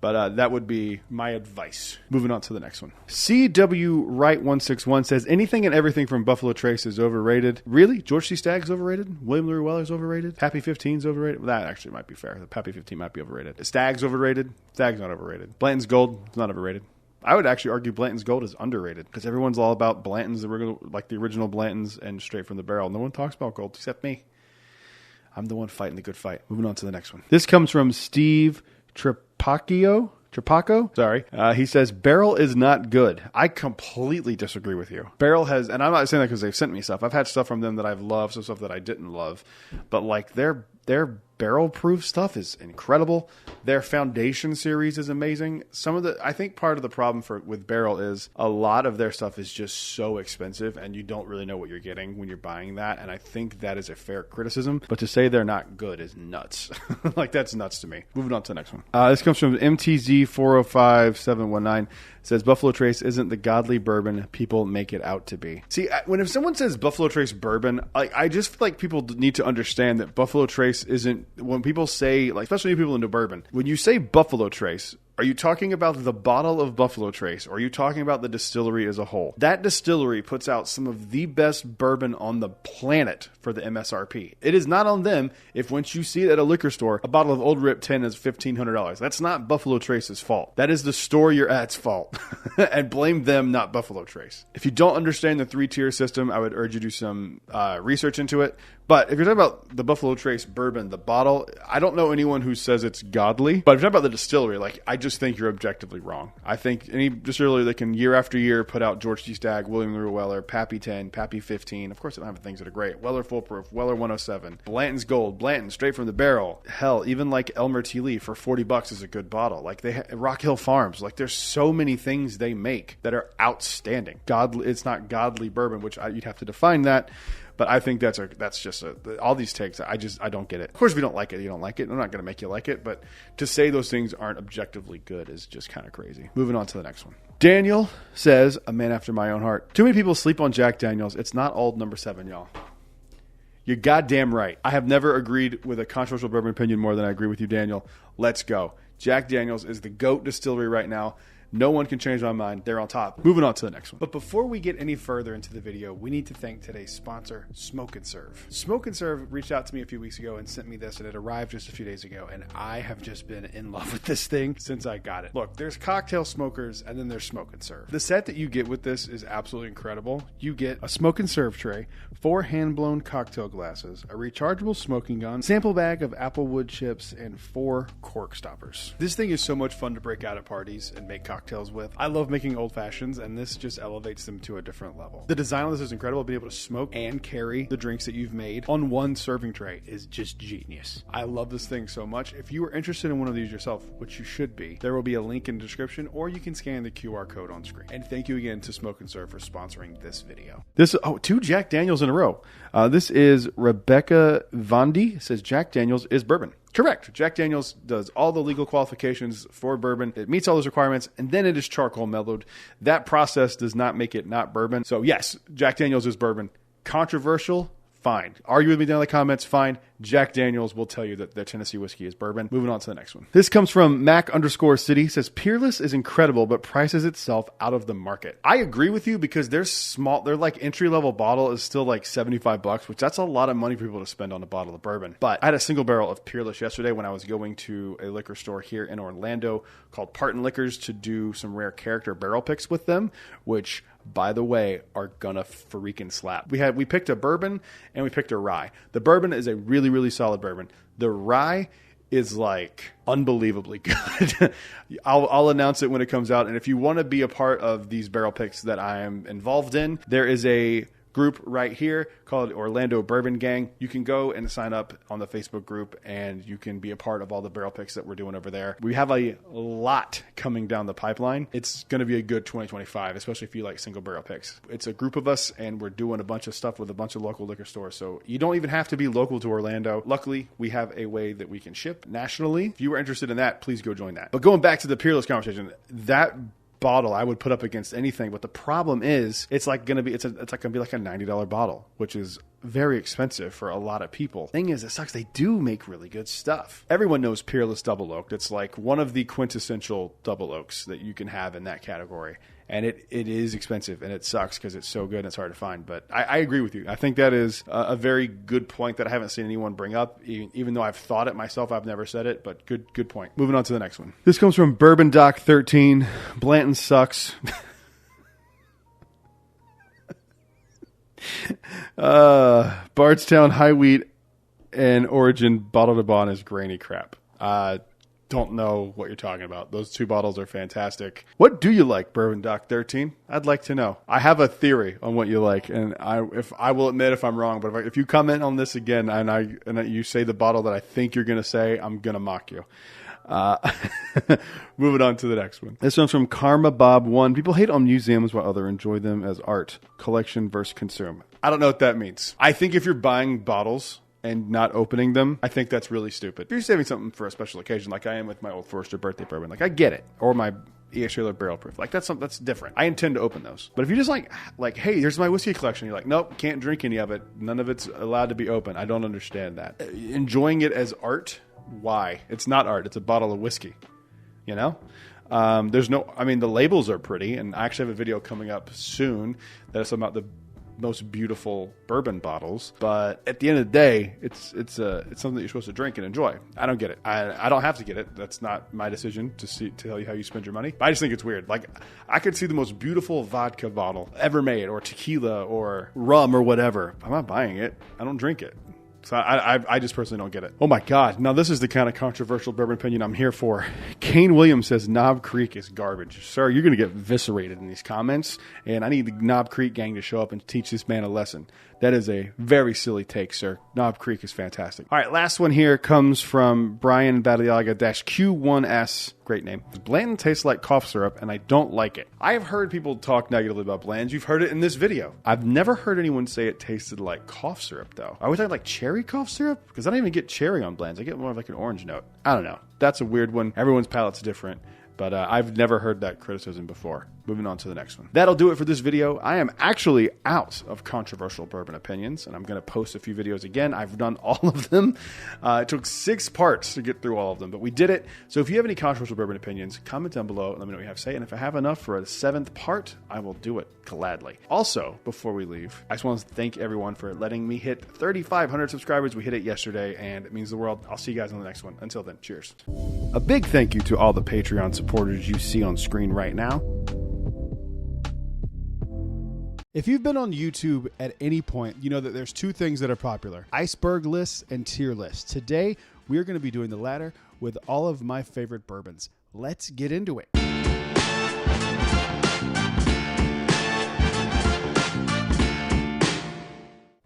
But that would be my advice. Moving on to the next one. CW Wright 161 says, anything and everything from Buffalo Trace is overrated. Really? George C. Stagg's overrated? William Louis Weller's overrated? Pappy 15's overrated? Well, that actually might be fair. The Pappy 15 might be overrated. Stagg's overrated? Stagg's not overrated. Blanton's Gold is not overrated. I would actually argue Blanton's Gold is underrated, because everyone's all about Blanton's, like the original Blanton's and straight from the barrel. No one talks about gold except me. I'm the one fighting the good fight. Moving on to the next one. This comes from Steve Trapaco. Sorry. He says, Barrel is not good. I completely disagree with you. Barrel has, and I'm not saying that because they've sent me stuff. I've had stuff from them that I've loved, some stuff that I didn't love. But like their barrel proof stuff is incredible. Their Foundation series is amazing. I think part of the problem with Barrel is a lot of their stuff is just so expensive and you don't really know what you're getting when you're buying that. And I think that is a fair criticism, but to say they're not good is nuts. Like that's nuts to me. Moving on to the next one. This comes from MTZ 405719. Says Buffalo Trace isn't the godly bourbon people make it out to be. See, if someone says Buffalo Trace bourbon, I just feel like people need to understand that Buffalo Trace isn't, when people say, like, especially people into bourbon, when you say Buffalo Trace, are you talking about the bottle of Buffalo Trace, or are you talking about the distillery as a whole? That distillery puts out some of the best bourbon on the planet for the MSRP. It is not on them if once you see it at a liquor store, a bottle of Old Rip 10 is $1,500. That's not Buffalo Trace's fault. That is the store you're at's fault. And blame them, not Buffalo Trace. If you don't understand the 3-tier system, I would urge you to do some research into it. But if you're talking about the Buffalo Trace bourbon, the bottle, I don't know anyone who says it's godly. But if you're talking about the distillery, like, I just think you're objectively wrong. I think any distillery that can year after year put out George C. Stagg, William Louis Weller, Pappy 10, Pappy 15. Of course, they don't have things that are great. Weller Full Proof, Weller 107, Blanton's Gold, Blanton straight from the barrel. Hell, even like Elmer T. Lee for $40 is a good bottle. Like Rock Hill Farms. Like there's so many things they make that are outstanding. It's not godly bourbon, which you'd have to define that. But I think that's just all these takes. I don't get it. Of course, if you don't like it, you don't like it. I'm not going to make you like it. But to say those things aren't objectively good is just kind of crazy. Moving on to the next one. Daniel says, a man after my own heart. Too many people sleep on Jack Daniels. It's not old number 7, y'all. You're goddamn right. I have never agreed with a controversial bourbon opinion more than I agree with you, Daniel. Let's go. Jack Daniels is the GOAT distillery right now. No one can change my mind. They're on top. Moving on to the next one. But before we get any further into the video, we need to thank today's sponsor, Smoke and Serve. Smoke and Serve reached out to me a few weeks ago and sent me this, and it arrived just a few days ago, and I have just been in love with this thing since I got it. Look, there's cocktail smokers, and then there's Smoke and Serve. The set that you get with this is absolutely incredible. You get a Smoke and Serve tray, 4 hand-blown cocktail glasses, a rechargeable smoking gun, sample bag of apple wood chips, and 4 cork stoppers. This thing is so much fun to break out at parties and make cocktails cocktails with. I love making old fashions, and this just elevates them to a different level. The design on this is incredible. Being able to smoke and carry the drinks that you've made on one serving tray is just genius. I love this thing so much. If you are interested in one of these yourself, which you should be, there will be a link in the description, or you can scan the QR code on screen. And thank you again to Smoke and Serve for sponsoring this video. Two Jack Daniels in a row. This is Rebecca Vondi, says Jack Daniels is bourbon. Correct. Jack Daniels does all the legal qualifications for bourbon. It meets all those requirements, and then it is charcoal mellowed. That process does not make it not bourbon. So yes, Jack Daniels is bourbon. Controversial? Fine. Argue with me down in the comments? Fine. Jack Daniels will tell you that their Tennessee whiskey is bourbon. Moving on to the next one. This comes from Mac_City. Says Peerless is incredible, but prices itself out of the market. I agree with you because they're small. They're like entry-level bottle is still like $75, which that's a lot of money for people to spend on a bottle of bourbon. But I had a single barrel of Peerless yesterday when I was going to a liquor store here in Orlando called Parton Liquors to do some rare character barrel picks with them, which, by the way, are gonna freaking slap. We picked a bourbon and we picked a rye. The bourbon is a really solid bourbon. The rye is like unbelievably good. I'll announce it when it comes out. And if you want to be a part of these barrel picks that I am involved in, there is a group right here called Orlando Bourbon Gang. You can go and sign up on the Facebook group and you can be a part of all the barrel picks that we're doing over there. We have a lot coming down the pipeline. It's going to be a good 2025, especially if you like single barrel picks. It's a group of us and we're doing a bunch of stuff with a bunch of local liquor stores. So you don't even have to be local to Orlando. Luckily, we have a way that we can ship nationally. If you were interested in that, please go join that. But going back to the Peerless conversation, that bottle I would put up against anything, but the problem is it's like gonna be like a $90 bottle, which is very expensive for a lot of people. Thing is, it sucks. They do make really good stuff. Everyone knows Peerless Double Oaked. It's like one of the quintessential double oaks that you can have in that category. And it is expensive, and it sucks because it's so good and it's hard to find. But I agree with you. I think that is a very good point that I haven't seen anyone bring up. Even though I've thought it myself, I've never said it. But good point. Moving on to the next one. This comes from Bourbon Doc 13. Blanton sucks. Bardstown High Wheat and Origin Bottle to Bond is grainy crap. Don't know what you're talking about. Those two bottles are fantastic. What do you like, Bourbon Doc 13? I'd like to know. I have a theory on what you like, and I will admit if I'm wrong. But if you comment on this again and you say the bottle that I think you're going to say, I'm going to mock you. Moving on to the next one. This one's from Karma Bob 1. People hate on museums while others enjoy them as art. Collection versus consume. I don't know what that means. I think if you're buying bottles and not opening them, I think that's really stupid. If you're saving something for a special occasion, like I am with my Old Forester birthday bourbon, like I get it. Or my EX Trailer barrel proof. Like that's different. I intend to open those. But if you're just like, hey, here's my whiskey collection, you're like, nope, can't drink any of it. None of it's allowed to be open. I don't understand that. Enjoying it as art, why? It's not art. It's a bottle of whiskey. You know? The labels are pretty, and I actually have a video coming up soon that's about the most beautiful bourbon bottles, but at the end of the day, it's something that you're supposed to drink and enjoy. I don't get it. I don't have to get it. That's not my decision to tell you how you spend your money. But I just think it's weird. Like I could see the most beautiful vodka bottle ever made, or tequila, or rum, or whatever. I'm not buying it. I don't drink it. So I just personally don't get it. Oh my God. Now this is the kind of controversial bourbon opinion I'm here for. Kane Williams says Knob Creek is garbage. Sir, you're going to get eviscerated in these comments, and I need the Knob Creek gang to show up and teach this man a lesson. That is a very silly take, sir. Knob Creek is fantastic. All right, last one here comes from Brian Badiaga-Q1S. Great name. Blanton tastes like cough syrup, and I don't like it. I have heard people talk negatively about Bland's. You've heard it in this video. I've never heard anyone say it tasted like cough syrup, though. Are we talking like cherry cough syrup? Because I don't even get cherry on Bland's. I get more of like an orange note. I don't know. That's a weird one. Everyone's palate's different. But I've never heard that criticism before. Moving on to the next one. That'll do it for this video. I am actually out of controversial bourbon opinions, and I'm going to post a few videos again. I've done all of them. It took 6 parts to get through all of them, but we did it. So if you have any controversial bourbon opinions, comment down below and let me know what you have to say. And if I have enough for a 7th part, I will do it gladly. Also, before we leave, I just want to thank everyone for letting me hit 3,500 subscribers. We hit it yesterday, and it means the world. I'll see you guys on the next one. Until then, cheers. A big thank you to all the Patreon supporters you see on screen right now. If you've been on YouTube at any point, you know that there's 2 things that are popular: iceberg lists and tier lists. Today, we're going to be doing the latter with all of my favorite bourbons. Let's get into it.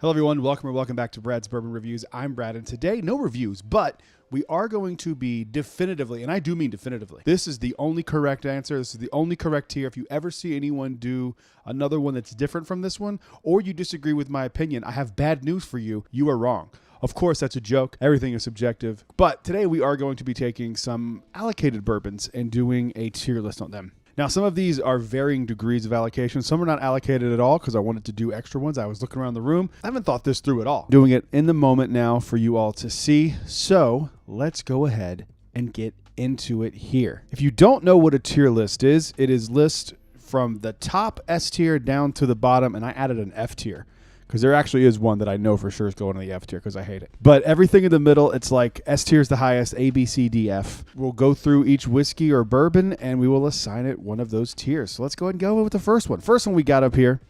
Hello, everyone. Welcome back to Brad's Bourbon Reviews. I'm Brad, and today, no reviews, but we are going to be definitively, and I do mean definitively, this is the only correct answer. This is the only correct tier. If you ever see anyone do another one that's different from this one, or you disagree with my opinion, I have bad news for you. You are wrong. Of course, that's a joke. Everything is subjective. But today, we are going to be taking some allocated bourbons and doing a tier list on them. Now, some of these are varying degrees of allocation. Some are not allocated at all because I wanted to do extra ones. I was looking around the room. I haven't thought this through at all. Doing it in the moment now for you all to see. So let's go ahead and get into it here. If you don't know what a tier list is, it is list from the top S tier down to the bottom, and I added an F tier. Because there actually is one that I know for sure is going to the F tier because I hate it. But everything in the middle, it's like S tier is the highest, A, B, C, D, F. We'll go through each whiskey or bourbon, and we will assign it one of those tiers. So let's go ahead and go with the first one. First one we got up here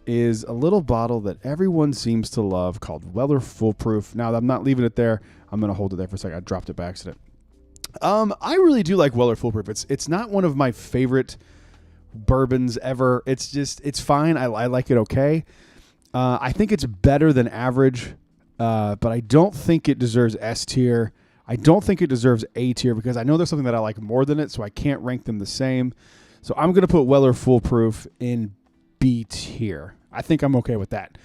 is a little bottle that everyone seems to love called Weller Foolproof. Now, I'm not leaving it there. I'm going to hold it there for a second. I dropped it by accident. I really do like Weller Foolproof. It's not one of my favorite bourbons ever. It's fine. I like it okay. I think it's better than average, but I don't think it deserves S tier. I don't think it deserves A tier because I know there's something that I like more than it, so I can't rank them the same. So I'm going to put Weller Foolproof in B tier. I think I'm okay with that.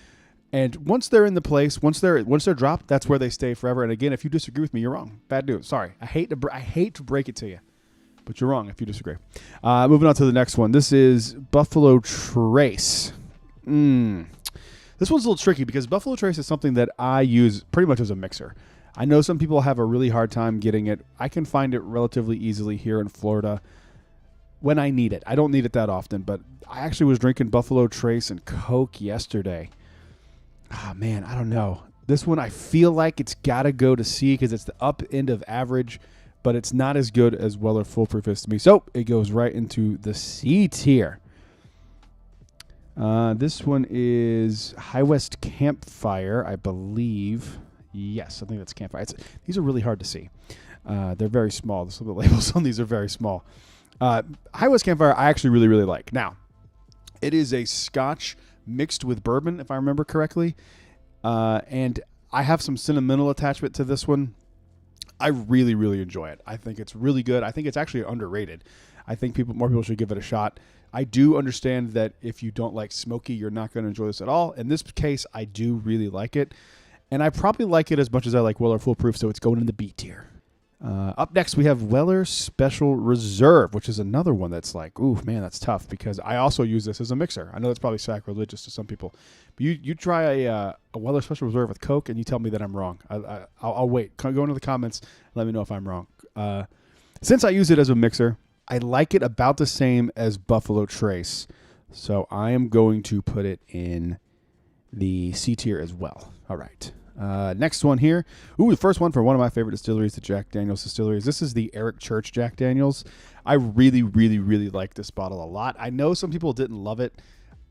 And once they're in the place, once they're dropped, that's where they stay forever. And again, if you disagree with me, you're wrong. Bad news. Sorry. I hate to break it to you, but you're wrong if you disagree. Moving on to the next one. This is Buffalo Trace. This one's a little tricky because Buffalo Trace is something that I use pretty much as a mixer. I know some people have a really hard time getting it. I can find it relatively easily here in Florida when I need it. I don't need it that often, but I actually was drinking Buffalo Trace and Coke yesterday. Ah, man, I don't know. This one, I feel like it's got to go to C because it's the up end of average, but it's not as good as Weller Foolproof is to me. So it goes right into the C tier. This one is High West Campfire, I believe. Yes, I think that's Campfire. These are really hard to see. They're very small. Some of the labels on these are very small. High West Campfire, I actually really, really like. Now, it is a Scotch mixed with bourbon, if I remember correctly. And I have some sentimental attachment to this one. I really, really enjoy it. I think it's really good. I think it's actually underrated. I think more people should give it a shot. I do understand that if you don't like smoky, you're not going to enjoy this at all. In this case, I do really like it. And I probably like it as much as I like Weller Foolproof, so it's going in the B tier. Up next, we have Weller Special Reserve, which is another one that's like, ooh, man, that's tough because I also use this as a mixer. I know that's probably sacrilegious to some people. But you try a Weller Special Reserve with Coke, and you tell me that I'm wrong. I'll wait. Go into the comments. Let me know if I'm wrong. Since I use it as a mixer, I like it about the same as Buffalo Trace, so I am going to put it in the C tier as well. All right. Next one here. Ooh, the first one for one of my favorite distilleries, the Jack Daniel's distilleries. This is the Eric Church Jack Daniel's. I really, really, really like this bottle a lot. I know some people didn't love it.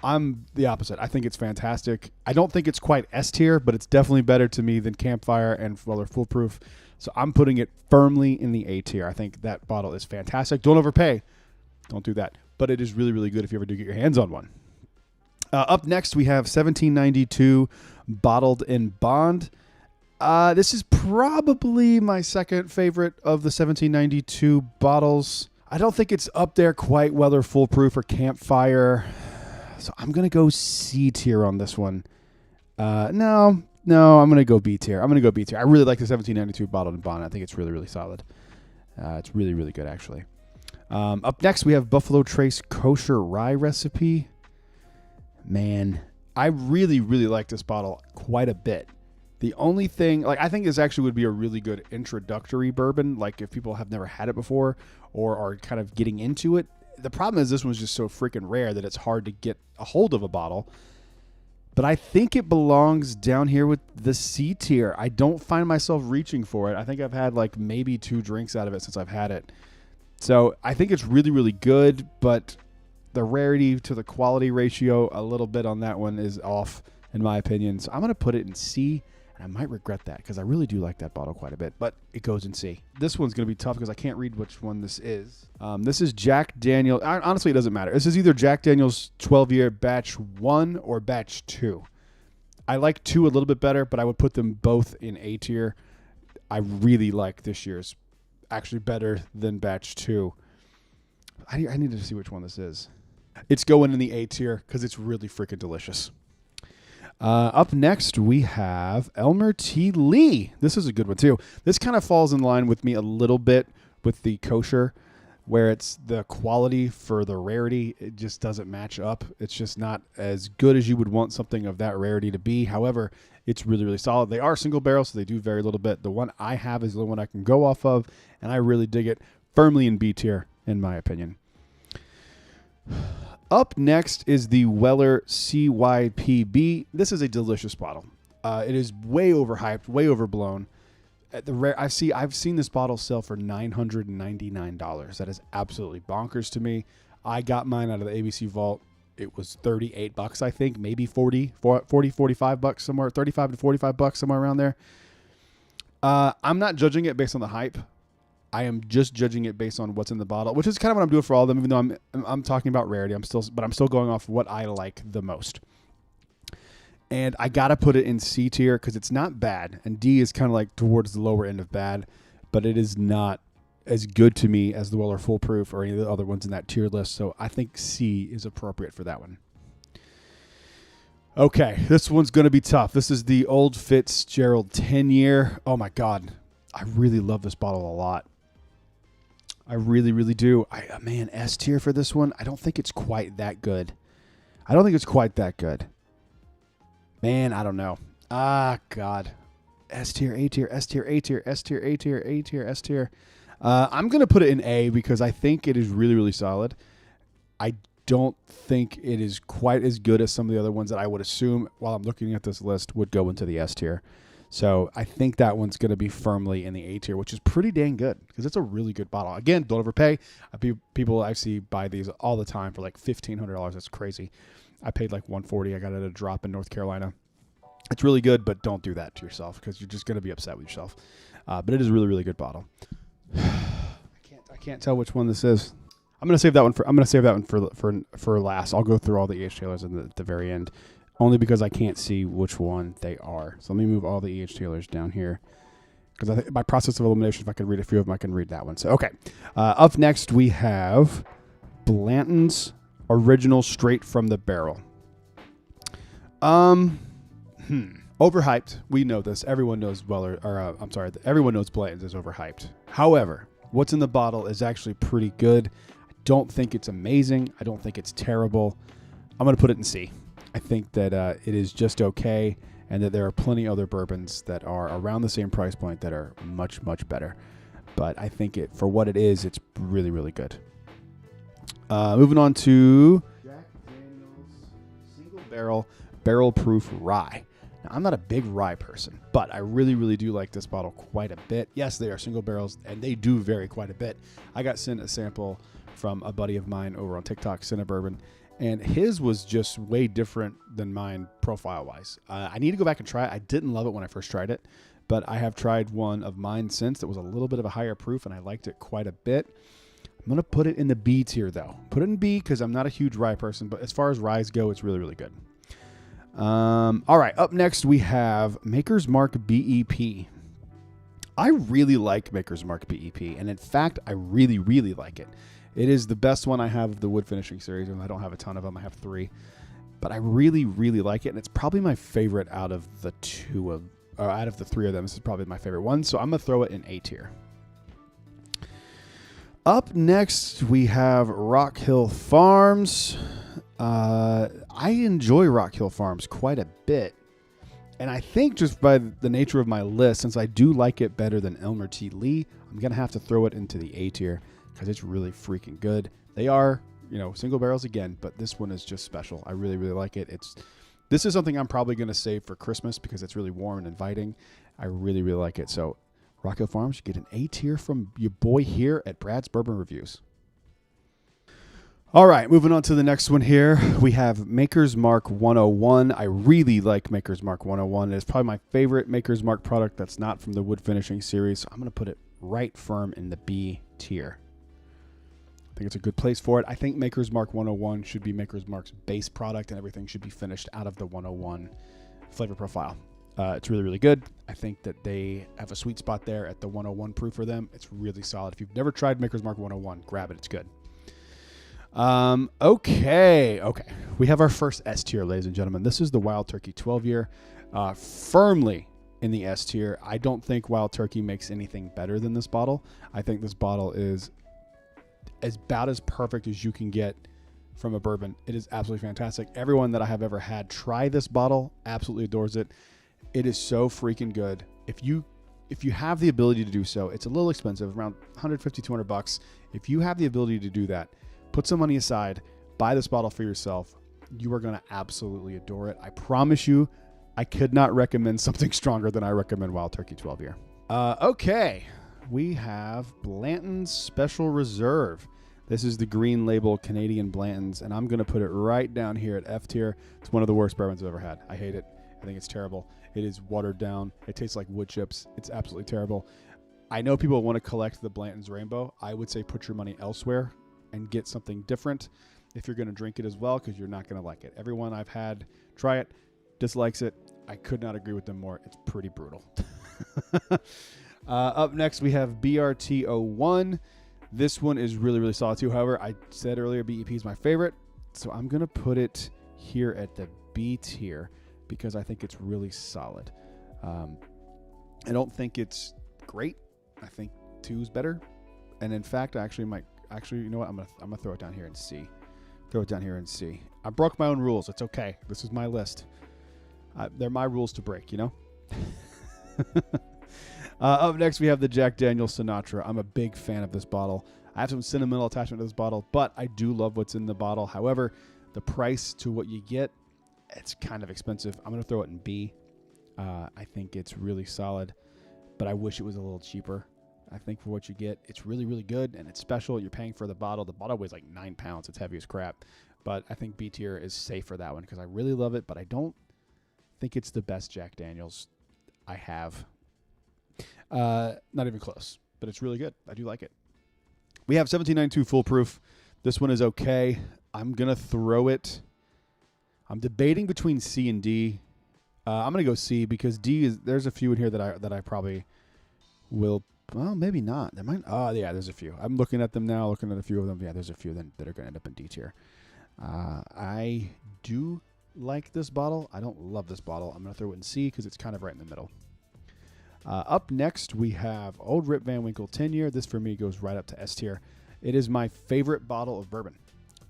I'm the opposite. I think it's fantastic. I don't think it's quite S tier, but it's definitely better to me than Campfire and Weller Foolproof. So I'm putting it firmly in the A tier. I think that bottle is fantastic. Don't overpay. Don't do that. But it is really, really good if you ever do get your hands on one. Up next, we have 1792 Bottled in Bond. This is probably my second favorite of the 1792 bottles. I don't think it's up there quite Weller Foolproof or Campfire. So I'm going to go C tier on this one. No, I'm going to go B tier. I really like the 1792 Bottled in Bond. I think it's really, really solid. It's really, really good, actually. Up next, we have Buffalo Trace Kosher Rye Recipe. Man, I really, really like this bottle quite a bit. The only thing, I think this actually would be a really good introductory bourbon, like if people have never had it before or are kind of getting into it. The problem is this one's just so freaking rare that it's hard to get a hold of a bottle. But I think it belongs down here with the C tier. I don't find myself reaching for it. I think I've had maybe 2 drinks out of it since I've had it. So I think it's really, really good, but the rarity to the quality ratio a little bit on that one is off, in my opinion. So I'm going to put it in C, and I might regret that because I really do like that bottle quite a bit, but it goes in C. This one's going to be tough because I can't read which one this is. This is Jack Daniel. Honestly, it doesn't matter. This is either Jack Daniel's 12-year batch 1 or batch 2. I like 2 a little bit better, but I would put them both in A tier. I really like this year's, actually better than batch 2. I need to see which one this is. It's going in the A tier because it's really freaking delicious. Up next, we have Elmer T. Lee. This is a good one, too. This kind of falls in line with me a little bit with the kosher, where it's the quality for the rarity. It just doesn't match up. It's just not as good as you would want something of that rarity to be. However, it's really, really solid. They are single barrel, so they do vary a little bit. The one I have is the one I can go off of, and I really dig it. Firmly in B tier, in my opinion. Up next is the Weller CYPB. This is a delicious bottle. It is way overhyped, way overblown. I've seen this bottle sell for $999. That is absolutely bonkers to me. I got mine out of the ABC Vault. It was $38, I think, maybe 45 bucks somewhere, 35 to 45 bucks somewhere around there. I'm not judging it based on the hype. I am just judging it based on what's in the bottle, which is kind of what I'm doing for all of them. Even though I'm talking about rarity, I'm still going off what I like the most. And I gotta put it in C tier because it's not bad, and D is kind of like towards the lower end of bad, but it is not as good to me as the Weller Foolproof or any of the other ones in that tier list. So I think C is appropriate for that one. Okay, this one's gonna be tough. This is the Old Fitzgerald 10-year. Oh my God, I really love this bottle a lot. I really, really do. Man, S tier for this one. I don't think it's quite that good. Man, I don't know. God. S tier, A tier, S tier, A tier, S tier, A tier, A tier, S tier. I'm going to put it in A because I think it is really, really solid. I don't think it is quite as good as some of the other ones that I would assume while I'm looking at this list would go into the S tier. So I think that one's going to be firmly in the A tier, which is pretty dang good because it's a really good bottle. Again, don't overpay. People I see buy these all the time for like $1,500. That's crazy. I paid like $140. I got it at a drop in North Carolina. It's really good, but don't do that to yourself because you're just going to be upset with yourself. But it is a really, really good bottle. I can't tell which one this is. I'm going to save that one for last. I'll go through all the EH Taylors at the very end, only because I can't see which one they are. So let me move all the EH Taylors down here because I think by process of elimination, if I can read a few of them, I can read that one. So okay, up next we have Blanton's Original Straight from the Barrel. Overhyped. We know this. Everyone knows everyone knows Blanton's is overhyped. However, what's in the bottle is actually pretty good. I don't think it's amazing. I don't think it's terrible. I'm going to put it in C. I think that it is just okay, and that there are plenty other bourbons that are around the same price point that are much, much better. But I think for what it is, it's really, really good. Moving on to Jack Daniel's Barrel Proof Rye. Now, I'm not a big rye person, but I really, really do like this bottle quite a bit. Yes, they are single barrels, and they do vary quite a bit. I got sent a sample from a buddy of mine over on TikTok, Bourbon, and his was just way different than mine profile-wise. I need to go back and try it. I didn't love it when I first tried it, but I have tried one of mine since that was a little bit of a higher proof, and I liked it quite a bit. I'm going to put it in the B tier, though. Put it in B because I'm not a huge rye person, but as far as ryes go, it's really, really good. All right, up next we have Maker's Mark BEP. I really like Maker's Mark BEP, and in fact, I really, really like it. It is the best one I have of the wood finishing series, and I don't have a ton of them. I have 3, but I really, really like it, and it's probably my favorite out of the 3 of them. This is probably my favorite one, so I'm gonna throw it in A tier. Up next, we have Rock Hill Farms. I enjoy Rock Hill Farms quite a bit. And I think just by the nature of my list, since I do like it better than Elmer T. Lee, I'm going to have to throw it into the A tier because it's really freaking good. They are, single barrels again, but this one is just special. I really, really like it. This is something I'm probably going to save for Christmas because it's really warm and inviting. I really, really like it. So Rock Hill Farms, you get an A tier from your boy here at Brad's Bourbon Reviews. All right, moving on to the next one here. We have Maker's Mark 101. I really like Maker's Mark 101. It's probably my favorite Maker's Mark product that's not from the wood finishing series. So I'm going to put it right firm in the B tier. I think it's a good place for it. I think Maker's Mark 101 should be Maker's Mark's base product, and everything should be finished out of the 101 flavor profile. It's really, really good. I think that they have a sweet spot there at the 101 proof for them. It's really solid. If you've never tried Maker's Mark 101, grab it. It's good. Okay. We have our first S tier, ladies and gentlemen. This is the Wild Turkey 12-year, firmly in the S tier. I don't think Wild Turkey makes anything better than this bottle. I think this bottle is about as perfect as you can get from a bourbon. It is absolutely fantastic. Everyone that I have ever had try this bottle absolutely adores it. It is so freaking good. If you have the ability to do so, it's a little expensive, around $150, $200. If you have the ability to do that, put some money aside, buy this bottle for yourself. You are going to absolutely adore it. I promise you, I could not recommend something stronger than I recommend Wild Turkey 12-year. Okay, we have Blanton's Special Reserve. This is the green label Canadian Blanton's, and I'm going to put it right down here at F tier. It's one of the worst bourbons I've ever had. I hate it. I think it's terrible. It is watered down. It tastes like wood chips. It's absolutely terrible. I know people want to collect the Blanton's Rainbow. I would say put your money elsewhere and get something different if you're going to drink it as well, because you're not going to like it. Everyone I've had try it dislikes it. I could not agree with them more. It's pretty brutal. Up next, we have BRT01. This one is really, really solid too. However, I said earlier BEP is my favorite, so I'm going to put it here at the B tier because I think it's really solid. I don't think it's great. I think 2 is better. And in fact, I actually might. Actually, you know what? I'm gonna throw it down here and see. Throw it down here and see. I broke my own rules. It's okay. This is my list. They're my rules to break, you know? Up next, we have the Jack Daniel's Sinatra. I'm a big fan of this bottle. I have some sentimental attachment to this bottle, but I do love what's in the bottle. However, the price to what you get, it's kind of expensive. I'm going to throw it in B. I think it's really solid, but I wish it was a little cheaper. I think for what you get, it's really, really good, and it's special. You're paying for the bottle. The bottle weighs like 9 pounds. It's heavy as crap. But I think B tier is safe for that one because I really love it, but I don't think it's the best Jack Daniel's I have. Not even close, but it's really good. I do like it. We have 1792 Full Proof. This one is okay. I'm going to throw it. I'm debating between C and D. I'm going to go C because D is, there's a few in here that I probably will. Well, maybe not. There might. Oh, yeah, there's a few. I'm looking at them now, looking at a few of them. Yeah, there's a few that are going to end up in D tier. I do like this bottle. I don't love this bottle. I'm going to throw it in C because it's kind of right in the middle. Up next, we have Old Rip Van Winkle 10-year. This, for me, goes right up to S tier. It is my favorite bottle of bourbon.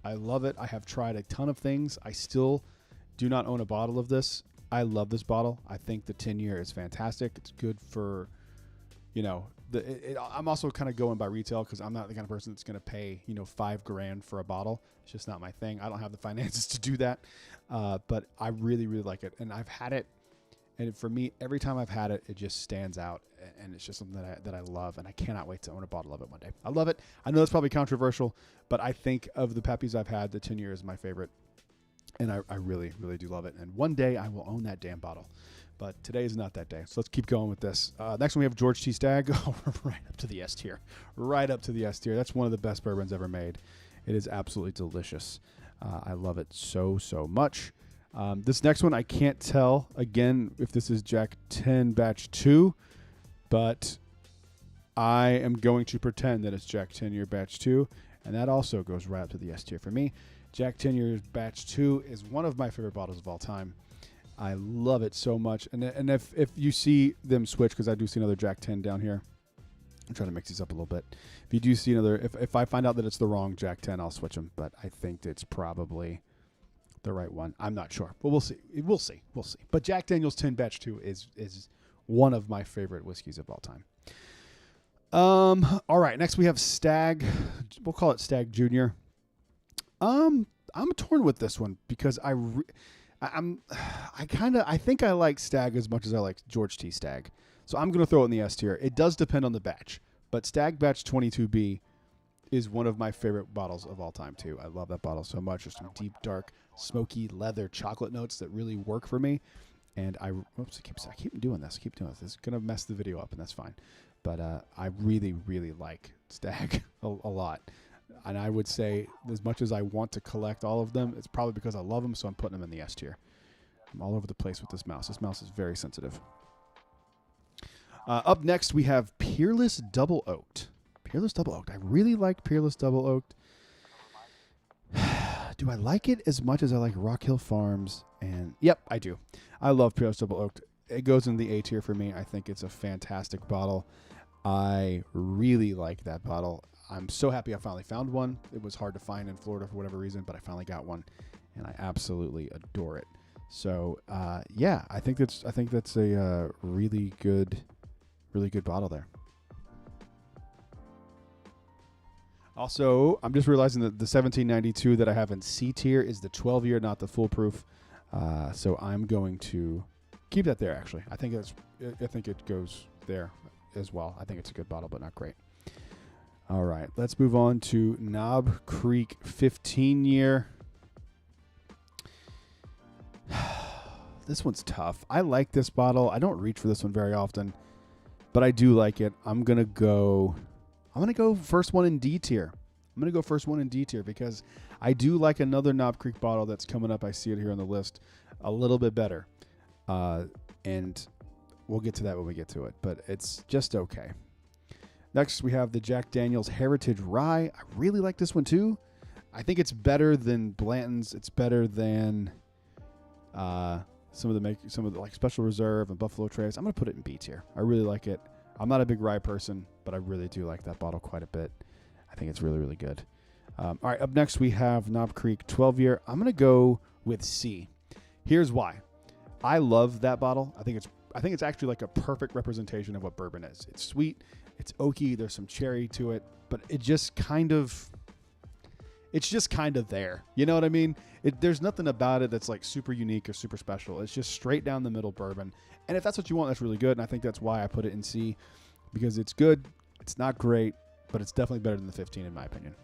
I love it. I have tried a ton of things. I still do not own a bottle of this. I love this bottle. I think the 10-year is fantastic. It's good for, you know, I'm also kind of going by retail because I'm not the kind of person that's going to pay, you know, $5,000 for a bottle. It's just not my thing. I don't have the finances to do that. But I really, really like it. And I've had it. And for me, every time I've had it, it just stands out. And it's just something that I love. And I cannot wait to own a bottle of it one day. I love it. I know that's probably controversial, but I think of the Peppies I've had, the 10-year is my favorite. And I really, really do love it. And one day I will own that damn bottle. But today is not that day. So let's keep going with this. Next one, we have George T. Stagg. Oh, right up to the S tier. Right up to the S tier. That's one of the best bourbons ever made. It is absolutely delicious. I love it so, so much. This next one, I can't tell, again, if this is Jack 10 Batch 2. But I am going to pretend that it's Jack 10-year Batch 2. And that also goes right up to the S tier for me. Jack 10-year Batch 2 is one of my favorite bottles of all time. I love it so much. And if you see them switch, because I do see another Jack 10 down here. I'm trying to mix these up a little bit. If you do see another, if I find out that it's the wrong Jack 10, I'll switch them. But I think it's probably the right one. I'm not sure. But we'll see. We'll see. We'll see. But Jack Daniel's 10 Batch 2 is one of my favorite whiskeys of all time. All right. Next we have Stagg. We'll call it Stagg Junior. I'm torn with this one because I think I like Stagg as much as I like George T. Stagg. So I'm going to throw it in the S tier. It does depend on the batch, but Stagg Batch 22B is one of my favorite bottles of all time too. I love that bottle so much. There's some deep, dark, smoky leather chocolate notes that really work for me. And I keep doing this. It's going to mess the video up, and that's fine. But I really, really like Stagg a lot. And I would say, as much as I want to collect all of them, it's probably because I love them, so I'm putting them in the S tier. I'm all over the place with this mouse. This mouse is very sensitive. Up next, we have Peerless Double Oaked. Peerless Double Oaked. I really like Peerless Double Oaked. Do I like it as much as I like Rock Hill Farms? And yep, I do. I love Peerless Double Oaked. It goes in the A tier for me. I think it's a fantastic bottle. I really like that bottle. I'm so happy I finally found one. It was hard to find in Florida for whatever reason, but I finally got one, and I absolutely adore it. So yeah, I think that's a really good bottle there. Also, I'm just realizing that the 1792 that I have in C tier is the 12-year, not the foolproof. So I'm going to keep that there. Actually, I think it goes there as well. I think it's a good bottle, but not great. All right, let's move on to Knob Creek 15-year. This one's tough. I like this bottle. I don't reach for this one very often, but I do like it. I'm gonna go first one in D tier. Because I do like another Knob Creek bottle that's coming up. I see it here on the list, a little bit better, and we'll get to that when we get to it. But it's just okay. Next, we have the Jack Daniel's Heritage Rye. I really like this one too. I think it's better than Blanton's. It's better than some of the like Special Reserve and Buffalo Trace. I'm gonna put it in B tier. I really like it. I'm not a big rye person, but I really do like that bottle quite a bit. I think it's really, really good. All right, up next we have Knob Creek 12-year. I'm gonna go with C. Here's why. I love that bottle. I think it's actually like a perfect representation of what bourbon is. It's sweet, it's oaky, there's some cherry to it, but it's just kind of there. You know what I mean? There's nothing about it that's like super unique or super special. It's just straight down the middle bourbon. And if that's what you want, that's really good. And I think that's why I put it in C, because it's good. It's not great, but it's definitely better than the 15 in my opinion.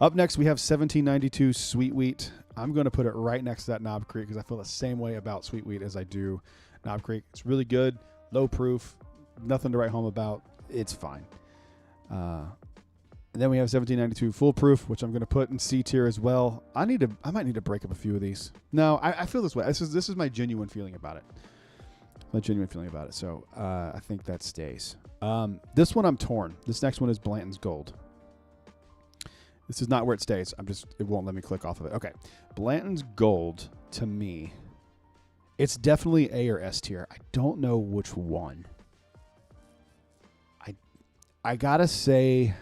Up next, we have 1792 Sweet Wheat. I'm going to put it right next to that Knob Creek because I feel the same way about Sweet Wheat as I do Knob Creek. It's really good, low proof, nothing to write home about. It's fine. And then we have 1792 Foolproof, which I'm going to put in C tier as well. I might need to break up a few of these. No, I feel this way. This is my genuine feeling about it. So I think that stays. This one I'm torn. This next one is Blanton's Gold. This is not where it stays. It won't let me click off of it. Okay. Blanton's Gold, to me, it's definitely A or S tier. I don't know which one. I gotta say,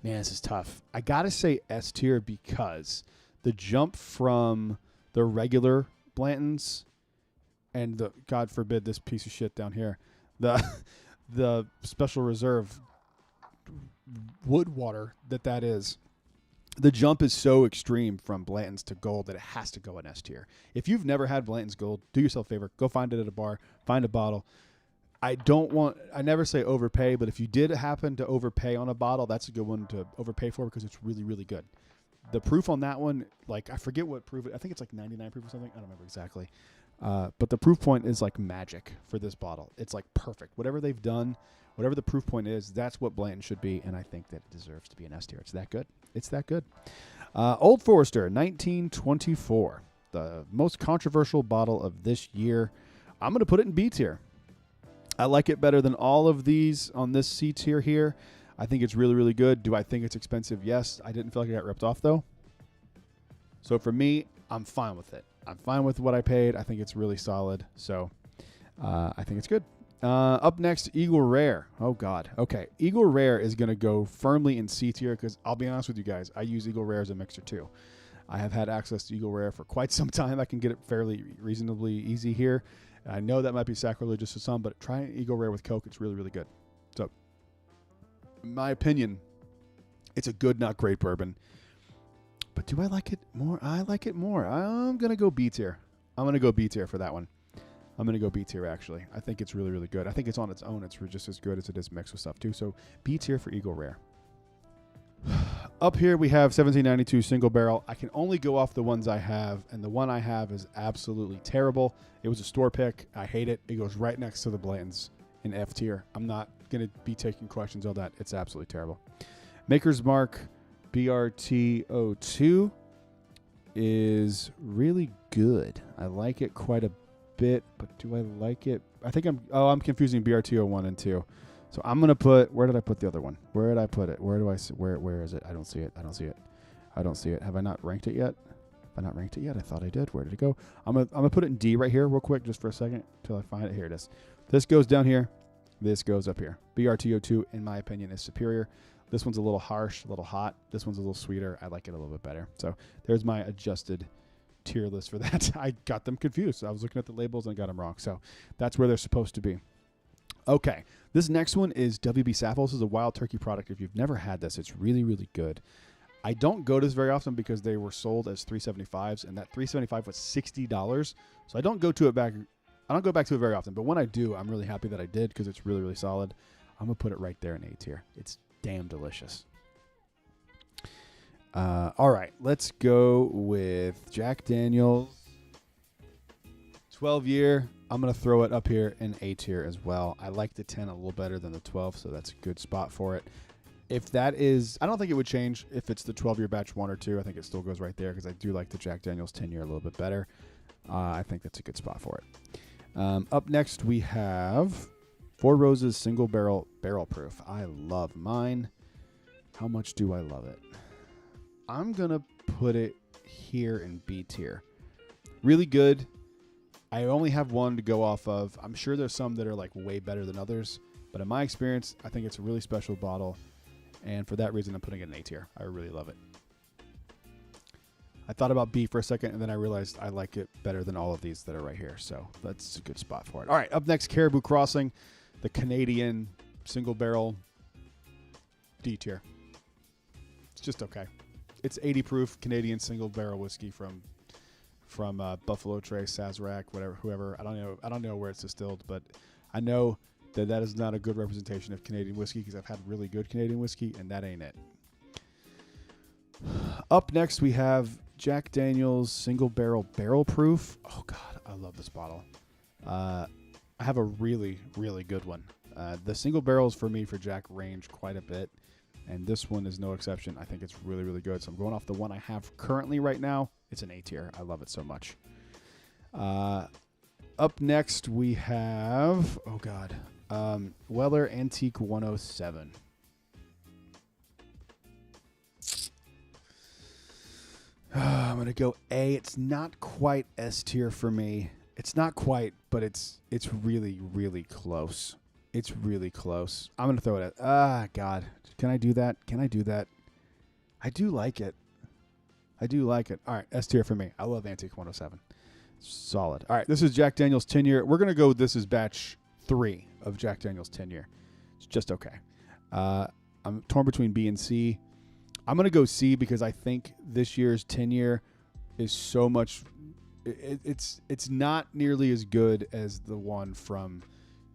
man, this is tough. I gotta say S tier because the jump from the regular Blantons and the, God forbid, this piece of shit down here, the Special Reserve wood water that is, the jump is so extreme from Blanton's to Gold that it has to go in S tier. If you've never had Blanton's Gold, do yourself a favor, go find it at a bar, find a bottle. I never say overpay, but if you did happen to overpay on a bottle, that's a good one to overpay for because it's really, really good. The proof on that one, like, I forget what proof, I think it's like 99 proof or something. I don't remember exactly. But the proof point is like magic for this bottle. It's like perfect. Whatever they've done, whatever the proof point is, that's what Blanton should be, and I think that it deserves to be an S tier. It's that good. It's that good. Old Forester, 1924, the most controversial bottle of this year. I'm going to put it in B tier. I like it better than all of these on this C tier here. I think it's really, really good. Do I think it's expensive? Yes. I didn't feel like I got ripped off, though. So for me, I'm fine with it. I'm fine with what I paid. I think it's really solid. So I think it's good. Up next, Eagle Rare. Oh, God. Okay. Eagle Rare is going to go firmly in C tier because I'll be honest with you guys. I use Eagle Rare as a mixer, too. I have had access to Eagle Rare for quite some time. I can get it fairly reasonably easy here. I know that might be sacrilegious to some, but try Eagle Rare with Coke. It's really, really good. So, in my opinion, it's a good, not great bourbon. But do I like it more? I like it more. I'm going to go B tier. I'm going to go B tier for that one. I'm going to go B tier, actually. I think it's really, really good. I think it's on its own. It's just as good as it is mixed with stuff, too. So, B tier for Eagle Rare. Up here, we have 1792 Single Barrel. I can only go off the ones I have, and the one I have is absolutely terrible. It was a store pick. I hate it. It goes right next to the Blantons in F tier. I'm not going to be taking questions on that. It's absolutely terrible. Maker's Mark BRT02 is really good. I like it quite a bit, but do I like it? I think I'm confusing BRTO 1 and 2. So I'm going to put, where did I put the other one? Where did I put it? Where is it? I don't see it. Have I not ranked it yet? Have I not ranked it yet? I thought I did. Where did it go? I'm gonna put it in D right here real quick just for a second until I find it. Here it is. This goes down here. This goes up here. BRTO 2, in my opinion, is superior. This one's a little harsh, a little hot. This one's a little sweeter. I like it a little bit better. So there's my adjusted tier list for that. I got them confused. I was looking at the labels and got them wrong. So that's where they're supposed to be. Okay, this next one is WB Sappho. This is a Wild Turkey product. If you've never had this, it's really, really good. I don't go to this very often because they were sold as $375s, and that $375 was $60. So I don't go back to it very often. But when I do, I'm really happy that I did because it's really, really solid. I'm gonna put it right there in A tier. It's damn delicious. All right, let's go with Jack Daniel's 12-year. I'm going to throw it up here in A tier as well. I like the 10 a little better than the 12, so that's a good spot for it. If that is, I don't think it would change if it's the 12-year batch 1 or 2. I think it still goes right there because I do like the Jack Daniel's 10-year a little bit better. I think that's a good spot for it. Up next, we have Four Roses Single Barrel Proof. I love mine. How much do I love it? I'm going to put it here in B tier. Really good. I only have one to go off of. I'm sure there's some that are like way better than others, but in my experience, I think it's a really special bottle, and for that reason, I'm putting it in A tier. I really love it. I thought about B for a second, and then I realized I like it better than all of these that are right here, so that's a good spot for it. All right, up next, Caribou Crossing, the Canadian single barrel, D tier. It's just okay. It's 80 proof Canadian single barrel whiskey from Buffalo Trace, Sazerac, whoever. I don't know where it's distilled, but I know that is not a good representation of Canadian whiskey because I've had really good Canadian whiskey, and that ain't it. Up next, we have Jack Daniel's Single Barrel Proof. Oh, God, I love this bottle. I have a really, really good one. The single barrels for me for Jack range quite a bit, and this one is no exception. I think it's really, really good. So I'm going off the one I have currently right now. It's an A tier. I love it so much. Up next, we have, Weller Antique 107. I'm going to go A. It's not quite S tier for me. It's not quite, but it's really, really close. It's really close. I'm going to throw it at, God. Can I do that? I do like it. All right, S tier for me. I love Antique 107. Solid. All right, this is Jack Daniel's 10-year. We're going to go, this is batch 3 of Jack Daniel's 10-year. It's just okay. I'm torn between B and C. I'm going to go C because I think this year's 10-year is so much, it's not nearly as good as the one from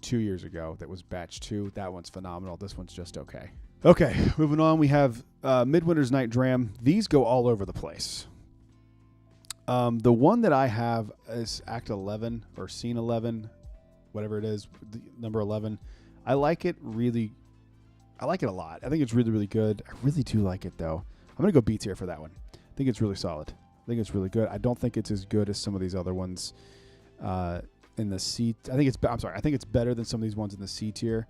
2 years ago that was batch 2. That one's phenomenal. This one's just okay. Okay, moving on, we have Midwinter's Night Dram. These go all over the place. The one that I have is Act 11 or Scene 11, whatever it is, number 11. I like it a lot. I think it's really, really good. I really do like it, though. I'm going to go B tier for that one. I think it's really solid. I think it's really good. I don't think it's as good as some of these other ones in the C. I think it's better than some of these ones in the C tier.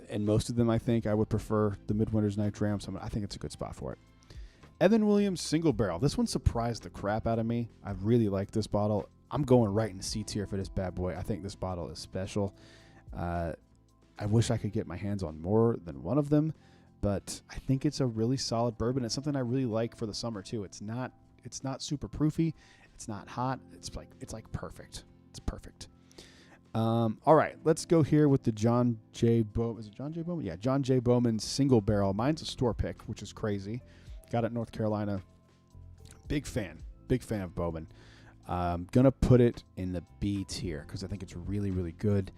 And most of them, I think, I would prefer the Midwinter's Night Dram. So I think it's a good spot for it. Evan Williams Single Barrel. This one surprised the crap out of me. I really like this bottle. I'm going right in C tier for this bad boy. I think this bottle is special. I wish I could get my hands on more than one of them, but I think it's a really solid bourbon. It's something I really like for the summer too. It's not super proofy. It's not hot. It's like perfect. It's perfect. All right, let's go here with the John J. Bowman. Is it John J. Bowman? Yeah, John J. Bowman Single Barrel. Mine's a store pick, which is crazy. Got it in North Carolina. Big fan of Bowman. Gonna put it in the B tier because I think it's really, really good,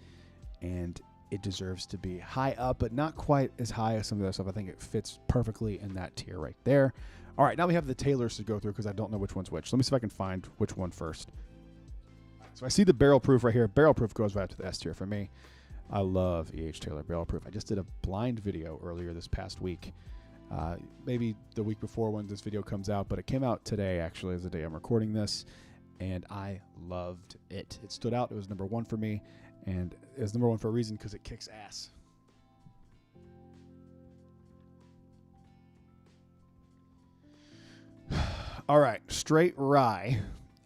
and it deserves to be high up, but not quite as high as some of the other stuff. I think it fits perfectly in that tier right there. All right, now we have the Taylors to go through because I don't know which one's which. Let me see if I can find which one first. So I see the barrel proof right here. Barrel proof goes right to the S tier for me. I love E.H. Taylor barrel proof. I just did a blind video earlier this past week maybe the week before when this video comes out, but it came out today, actually, is the day I'm recording this, and I loved it. It stood out. It was number one for me, and it was number one for a reason, because it kicks ass. All right, straight rye.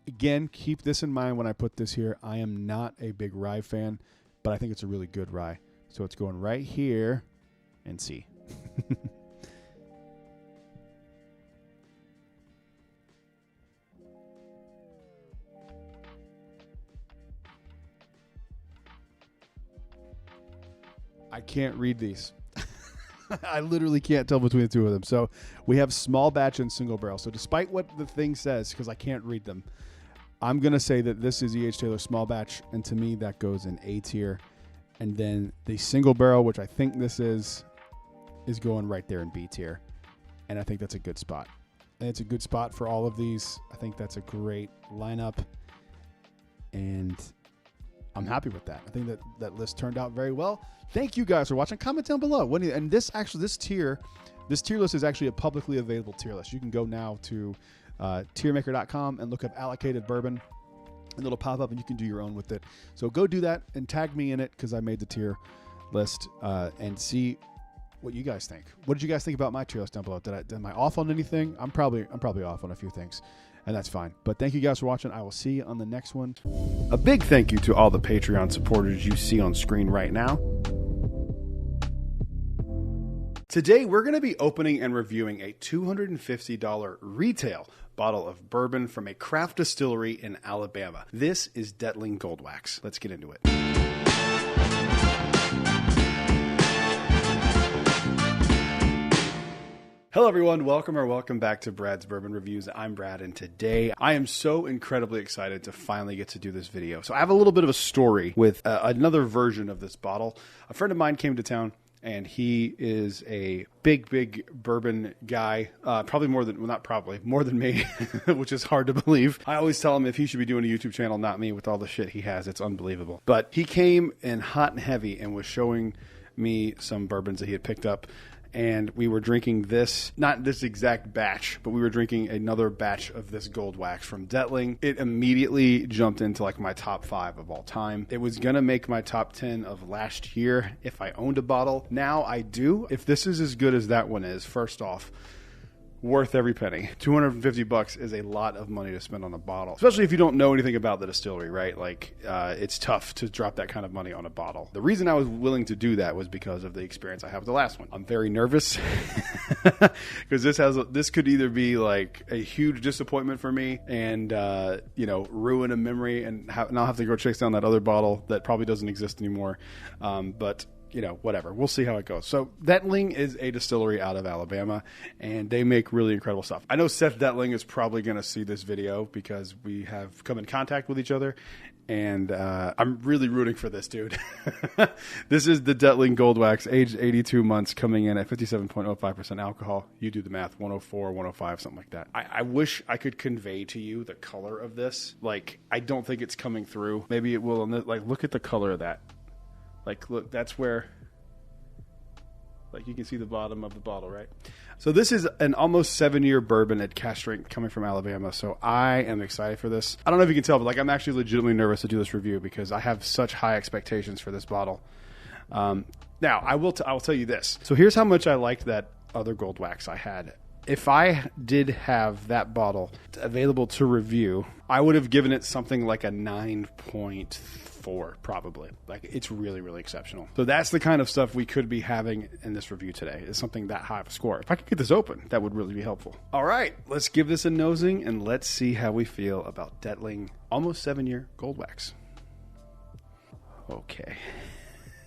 Again, keep this in mind when I put this here. I am not a big rye fan, but I think it's a really good rye. So it's going right here and C. I can't read these. I literally can't tell between the two of them. So we have small batch and single barrel. So despite what the thing says, because I can't read them, I'm going to say that this is E.H. Taylor small batch. And to me, that goes in A tier. And then the single barrel, which I think this is going right there in B tier. And I think that's a good spot. And it's a good spot for all of these. I think that's a great lineup. And I'm happy with that. I think that list turned out very well. Thank you guys for watching. Comment down below. And this tier list is actually a publicly available tier list. You can go now to tiermaker.com and look up allocated bourbon, and it'll pop up and you can do your own with it. So go do that and tag me in it, because I made the tier list, and see what you guys think. What did you guys think about my tier list down below? Am I off on anything? I'm probably off on a few things. And that's fine. But thank you guys for watching. I will see you on the next one. A big thank you to all the Patreon supporters you see on screen right now. Today, we're going to be opening and reviewing a $250 retail bottle of bourbon from a craft distillery in Alabama. This is Detling Gold Wax. Let's get into it. Hello everyone, welcome back to Brad's Bourbon Reviews. I'm Brad, and today I am so incredibly excited to finally get to do this video. So I have a little bit of a story with another version of this bottle. A friend of mine came to town, and he is a big bourbon guy, more than me, which is hard to believe. I always tell him if he should be doing a YouTube channel, not me, with all the shit he has. It's unbelievable. But he came in hot and heavy and was showing me some bourbons that he had picked up. And we were drinking this, not this exact batch, but we were drinking another batch of this gold wax from Detling. It immediately jumped into like my top 5 of all time. It was going to make my top 10 of last year if I owned a bottle. Now I do. If this is as good as that one is, first off, worth every penny. $250 is a lot of money to spend on a bottle, especially if you don't know anything about the distillery, right? Like, it's tough to drop that kind of money on a bottle. The reason I was willing to do that was because of the experience I have with the last one. I'm very nervous because this could either be like a huge disappointment for me and ruin a memory, and now have to go chase down that other bottle that probably doesn't exist anymore. But whatever. We'll see how it goes. So Detling is a distillery out of Alabama, and they make really incredible stuff. I know Seth Detling is probably going to see this video because we have come in contact with each other, and I'm really rooting for this dude. This is the Detling Gold Wax, aged 82 months, coming in at 57.05% alcohol. You do the math, 104, 105, something like that. I wish I could convey to you the color of this. Like, I don't think it's coming through. Maybe it will. Look at the color of that. Like, look, that's where, like, you can see the bottom of the bottle, right? So this is an almost 7-year bourbon at cask strength coming from Alabama. So I am excited for this. I don't know if you can tell, but like, I'm actually legitimately nervous to do this review because I have such high expectations for this bottle. Now I will tell you this. So here's how much I liked that other gold wax I had. If I did have that bottle available to review, I would have given it something like a 9.4, probably. Like, it's really, really exceptional. So that's the kind of stuff we could be having in this review today, is something that high of a score. If I could get this open, that would really be helpful. All right, let's give this a nosing, and let's see how we feel about Detling almost 7-year gold wax. Okay.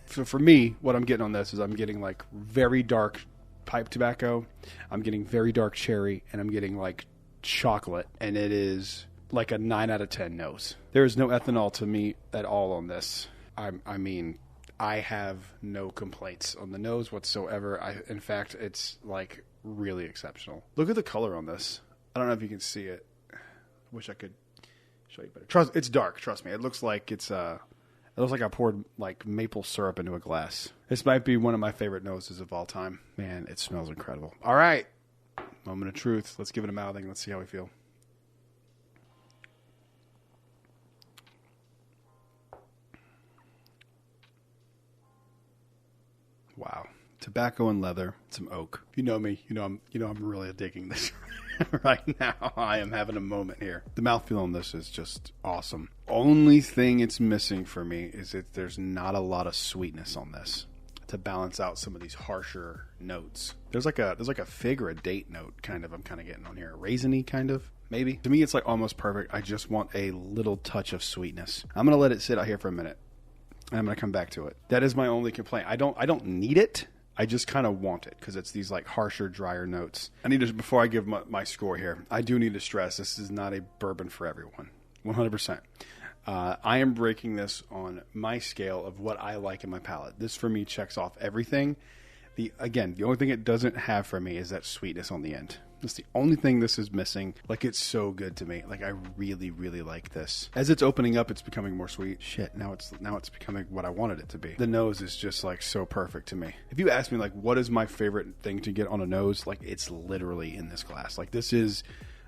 So for me, what I'm getting on this is I'm getting like very dark pipe tobacco, I'm getting very dark cherry, and I'm getting like chocolate, and it is like a 9 out of 10 nose. There is no ethanol to me at all on this. I mean, I have no complaints on the nose whatsoever. In fact, it's like really exceptional. Look at the color on this. I don't know if you can see it. I wish I could show you better. It's dark, trust me. It looks like it's It looks like I poured like maple syrup into a glass. This might be one of my favorite noses of all time. Man, it smells incredible. All right. Moment of truth. Let's give it a mouthing. Let's see how we feel. Wow. Tobacco and leather, some oak. If you know me, I'm really digging this right now. I am having a moment here. The mouthfeel on this is just awesome. Only thing it's missing for me is that there's not a lot of sweetness on this to balance out some of these harsher notes. There's like a fig or a date note kind of I'm kind of getting on here. A raisiny kind of, maybe. To me, it's like almost perfect. I just want a little touch of sweetness. I'm going to let it sit out here for a minute. And I'm going to come back to it. That is my only complaint. I don't need it. I just kind of want it because it's these like harsher, drier notes. I need to, before I give my score here, I do need to stress this is not a bourbon for everyone. 100%. I am breaking this on my scale of what I like in my palate. This for me checks off everything. The only thing it doesn't have for me is that sweetness on the end. That's the only thing this is missing. Like, it's so good to me. Like, I really, really like this. As it's opening up, it's becoming more sweet. Shit, now it's becoming what I wanted it to be. The nose is just, like, so perfect to me. If you ask me, like, what is my favorite thing to get on a nose, like, it's literally in this glass. Like, this is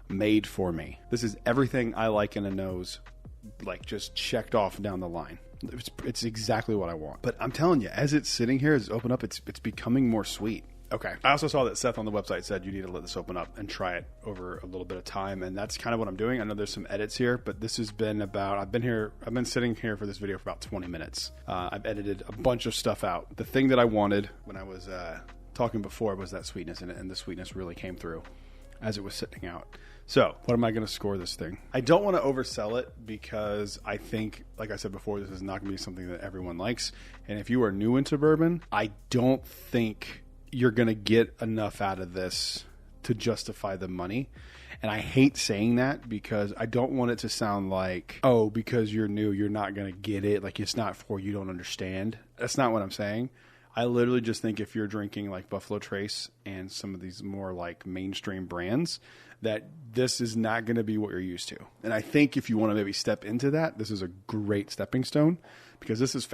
made for me. This is everything I like in a nose, like, just checked off down the line. It's exactly what I want. But I'm telling you, as it's sitting here, as it's open up, it's becoming more sweet. Okay. I also saw that Seth on the website said you need to let this open up and try it over a little bit of time, and that's kind of what I'm doing. I know there's some edits here, but this has been I've been sitting here for this video for about 20 minutes. I've edited a bunch of stuff out. The thing that I wanted when I was talking before was that sweetness in it, and the sweetness really came through as it was sitting out. So, what am I going to score this thing? I don't want to oversell it because I think, like I said before, this is not going to be something that everyone likes. And if you are new into bourbon, I don't think you're going to get enough out of this to justify the money. And I hate saying that because I don't want it to sound like, oh, because you're new, you're not going to get it. Like, it's not for you don't understand. That's not what I'm saying. I literally just think if you're drinking like Buffalo Trace and some of these more like mainstream brands, that this is not going to be what you're used to. And I think if you want to maybe step into that, this is a great stepping stone because this is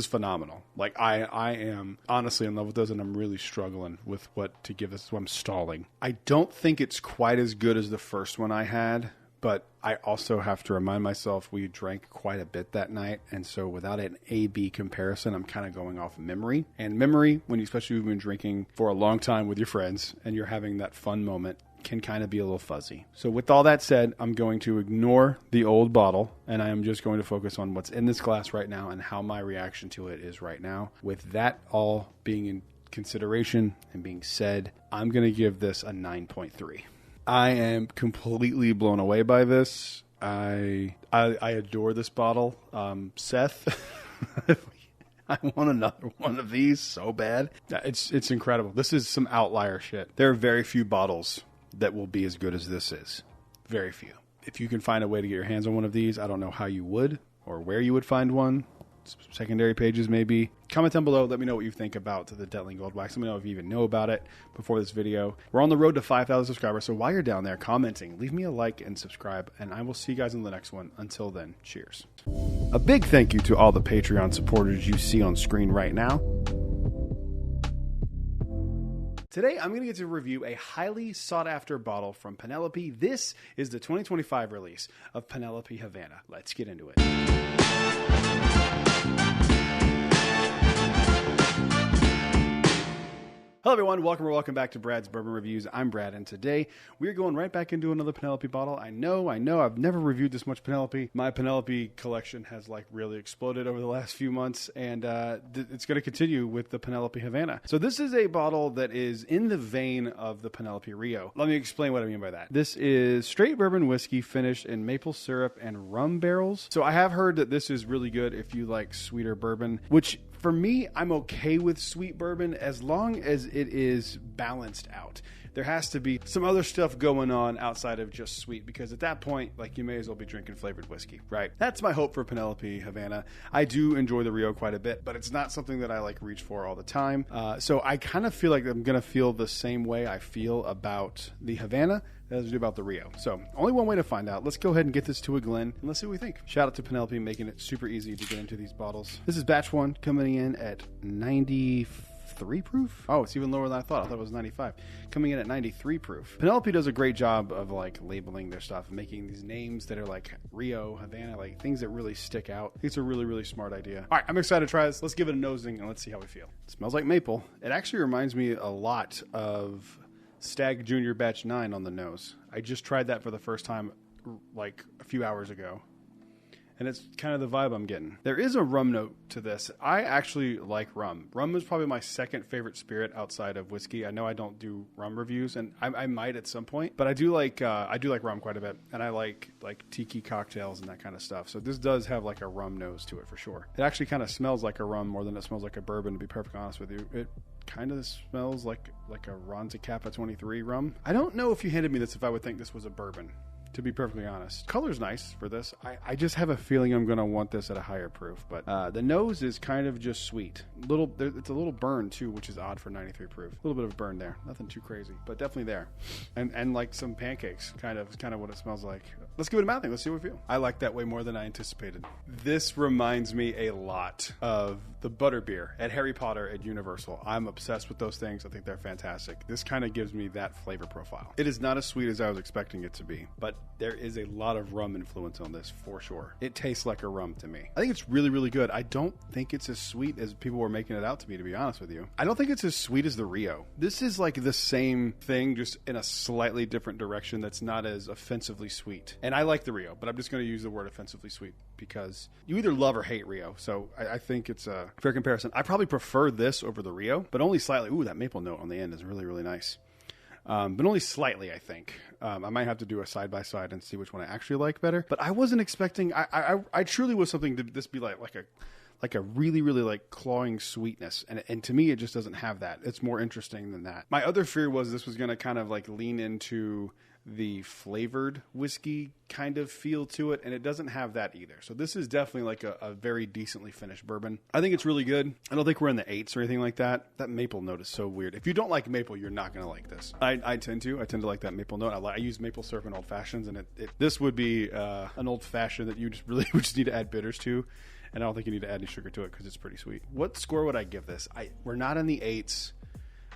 phenomenal. Like I am honestly in love with those, and I'm really struggling with what to give this. So I'm stalling. I don't think it's quite as good as the first one I had, but I also have to remind myself we drank quite a bit that night. And so without an A-B comparison, I'm kind of going off memory. And memory, especially when you've been drinking for a long time with your friends and you're having that fun moment, can kind of be a little fuzzy. So with all that said, I'm going to ignore the old bottle and I am just going to focus on what's in this glass right now and how my reaction to it is right now. With that all being in consideration and being said, I'm going to give this a 9.3. I am completely blown away by this. I adore this bottle. Seth, I want another one of these so bad. It's incredible. This is some outlier shit. There are very few bottles that will be as good as this is. Very few. If you can find a way to get your hands on one of these, I don't know how you would or where you would find one. Secondary pages maybe. Comment down below. Let me know what you think about the Detling Gold Wax. Let me know if you even know about it before this video. We're on the road to 5,000 subscribers, so while you're down there commenting, leave me a like and subscribe, and I will see you guys in the next one. Until then, cheers. A big thank you to all the Patreon supporters you see on screen right now. Today, I'm going to get to review a highly sought-after bottle from Penelope. This is the 2025 release of Penelope Havana. Let's get into it. Hello everyone, welcome back to Brad's Bourbon Reviews. I'm Brad, and today we're going right back into another Penelope bottle. I know, I've never reviewed this much Penelope. My Penelope collection has like really exploded over the last few months, and it's going to continue with the Penelope Havana. So this is a bottle that is in the vein of the Penelope Rio. Let me explain what I mean by that. This is straight bourbon whiskey finished in maple syrup and rum barrels. So I have heard that this is really good if you like sweeter bourbon, which for me, I'm okay with sweet bourbon as long as it is balanced out. There has to be some other stuff going on outside of just sweet, because at that point, like, you may as well be drinking flavored whiskey, right? That's my hope for Penelope Havana. I do enjoy the Rio quite a bit, but it's not something that I like reach for all the time. So I kind of feel like I'm going to feel the same way I feel about the Havana as we do about the Rio. So only one way to find out. Let's go ahead and get this to a Glen and let's see what we think. Shout out to Penelope making it super easy to get into these bottles. This is batch 1 coming in at 93 proof. Oh, it's even lower than I thought. I thought it was 95. Coming in at 93 proof. Penelope does a great job of like labeling their stuff, making these names that are like Rio, Havana, like things that really stick out. It's a really, really smart idea. All right, I'm excited to try this. Let's give it a nosing and let's see how we feel. It smells like maple. It actually reminds me a lot of Stag Junior Batch 9 on the nose. I just tried that for the first time like a few hours ago. And it's kind of the vibe I'm getting. There is a rum note to this. I actually like rum. Rum is probably my second favorite spirit outside of whiskey. I know I don't do rum reviews, and I might at some point, but I do like rum quite a bit, and I like tiki cocktails and that kind of stuff. So this does have like a rum nose to it for sure. It actually kind of smells like a rum more than it smells like a bourbon, to be perfectly honest with you. It kind of smells like a Ronza Kappa 23 rum. I don't know if you handed me this if I would think this was a bourbon, to be perfectly honest. Color's nice for this. I just have a feeling I'm going to want this at a higher proof. But the nose is kind of just sweet. It's a little burn, too, which is odd for 93 proof. A little bit of burn there. Nothing too crazy, but definitely there. And like some pancakes, kind of what it smells like. Let's give it a mouthing. Let's see what we feel. I like that way more than I anticipated. This reminds me a lot of the butterbeer at Harry Potter at Universal. I'm obsessed with those things. I think they're fantastic. This kind of gives me that flavor profile. It is not as sweet as I was expecting it to be, but there is a lot of rum influence on this for sure. It tastes like a rum to me. I think it's really, really good. I don't think it's as sweet as people were making it out to be honest with you. I don't think it's as sweet as the Rio. This is like the same thing, just in a slightly different direction that's not as offensively sweet. And I like the Rio, but I'm just going to use the word offensively sweet because you either love or hate Rio. So I think it's a fair comparison. I probably prefer this over the Rio, but only slightly. Ooh, that maple note on the end is really, really nice. But only slightly, I think. I might have to do a side-by-side and see which one I actually like better. But I wasn't expecting... I truly was something to this be like a really, really like clawing sweetness. And to me, it just doesn't have that. It's more interesting than that. My other fear was this was going to kind of like lean into the flavored whiskey kind of feel to it, and it doesn't have that either. So this is definitely like a very decently finished bourbon. I think it's really good. I don't think we're in the 8s or anything like that. That maple note is so weird. If you don't like maple, you're not going to like this. I tend to like that maple note. I use maple syrup in old fashions, and this would be an old fashioned that you just really would just need to add bitters to. And I don't think you need to add any sugar to it because it's pretty sweet. What score would I give this? We're not in the 8s.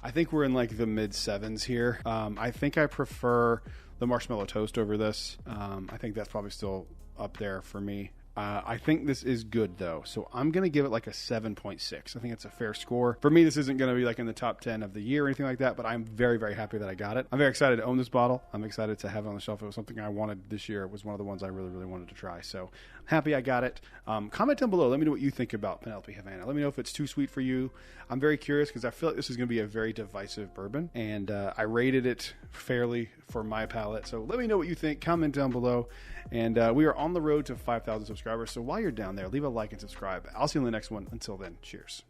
I think we're in like the mid 7s here. I think I prefer the marshmallow toast over this. I think that's probably still up there for me. I think this is good though, so I'm going to give it like a 7.6. I think it's a fair score. For me, this isn't going to be like in the top 10 of the year or anything like that, but I'm very, very happy that I got it. I'm very excited to own this bottle. I'm excited to have it on the shelf. It was something I wanted this year. It was one of the ones I really, really wanted to try, so I'm happy I got it. Comment down below. Let me know what you think about Penelope Havana. Let me know if it's too sweet for you. I'm very curious because I feel like this is going to be a very divisive bourbon, and I rated it fairly for my palate, so let me know what you think. Comment down below. And we are on the road to 5,000 subscribers. So while you're down there, leave a like and subscribe. I'll see you in the next one. Until then, cheers.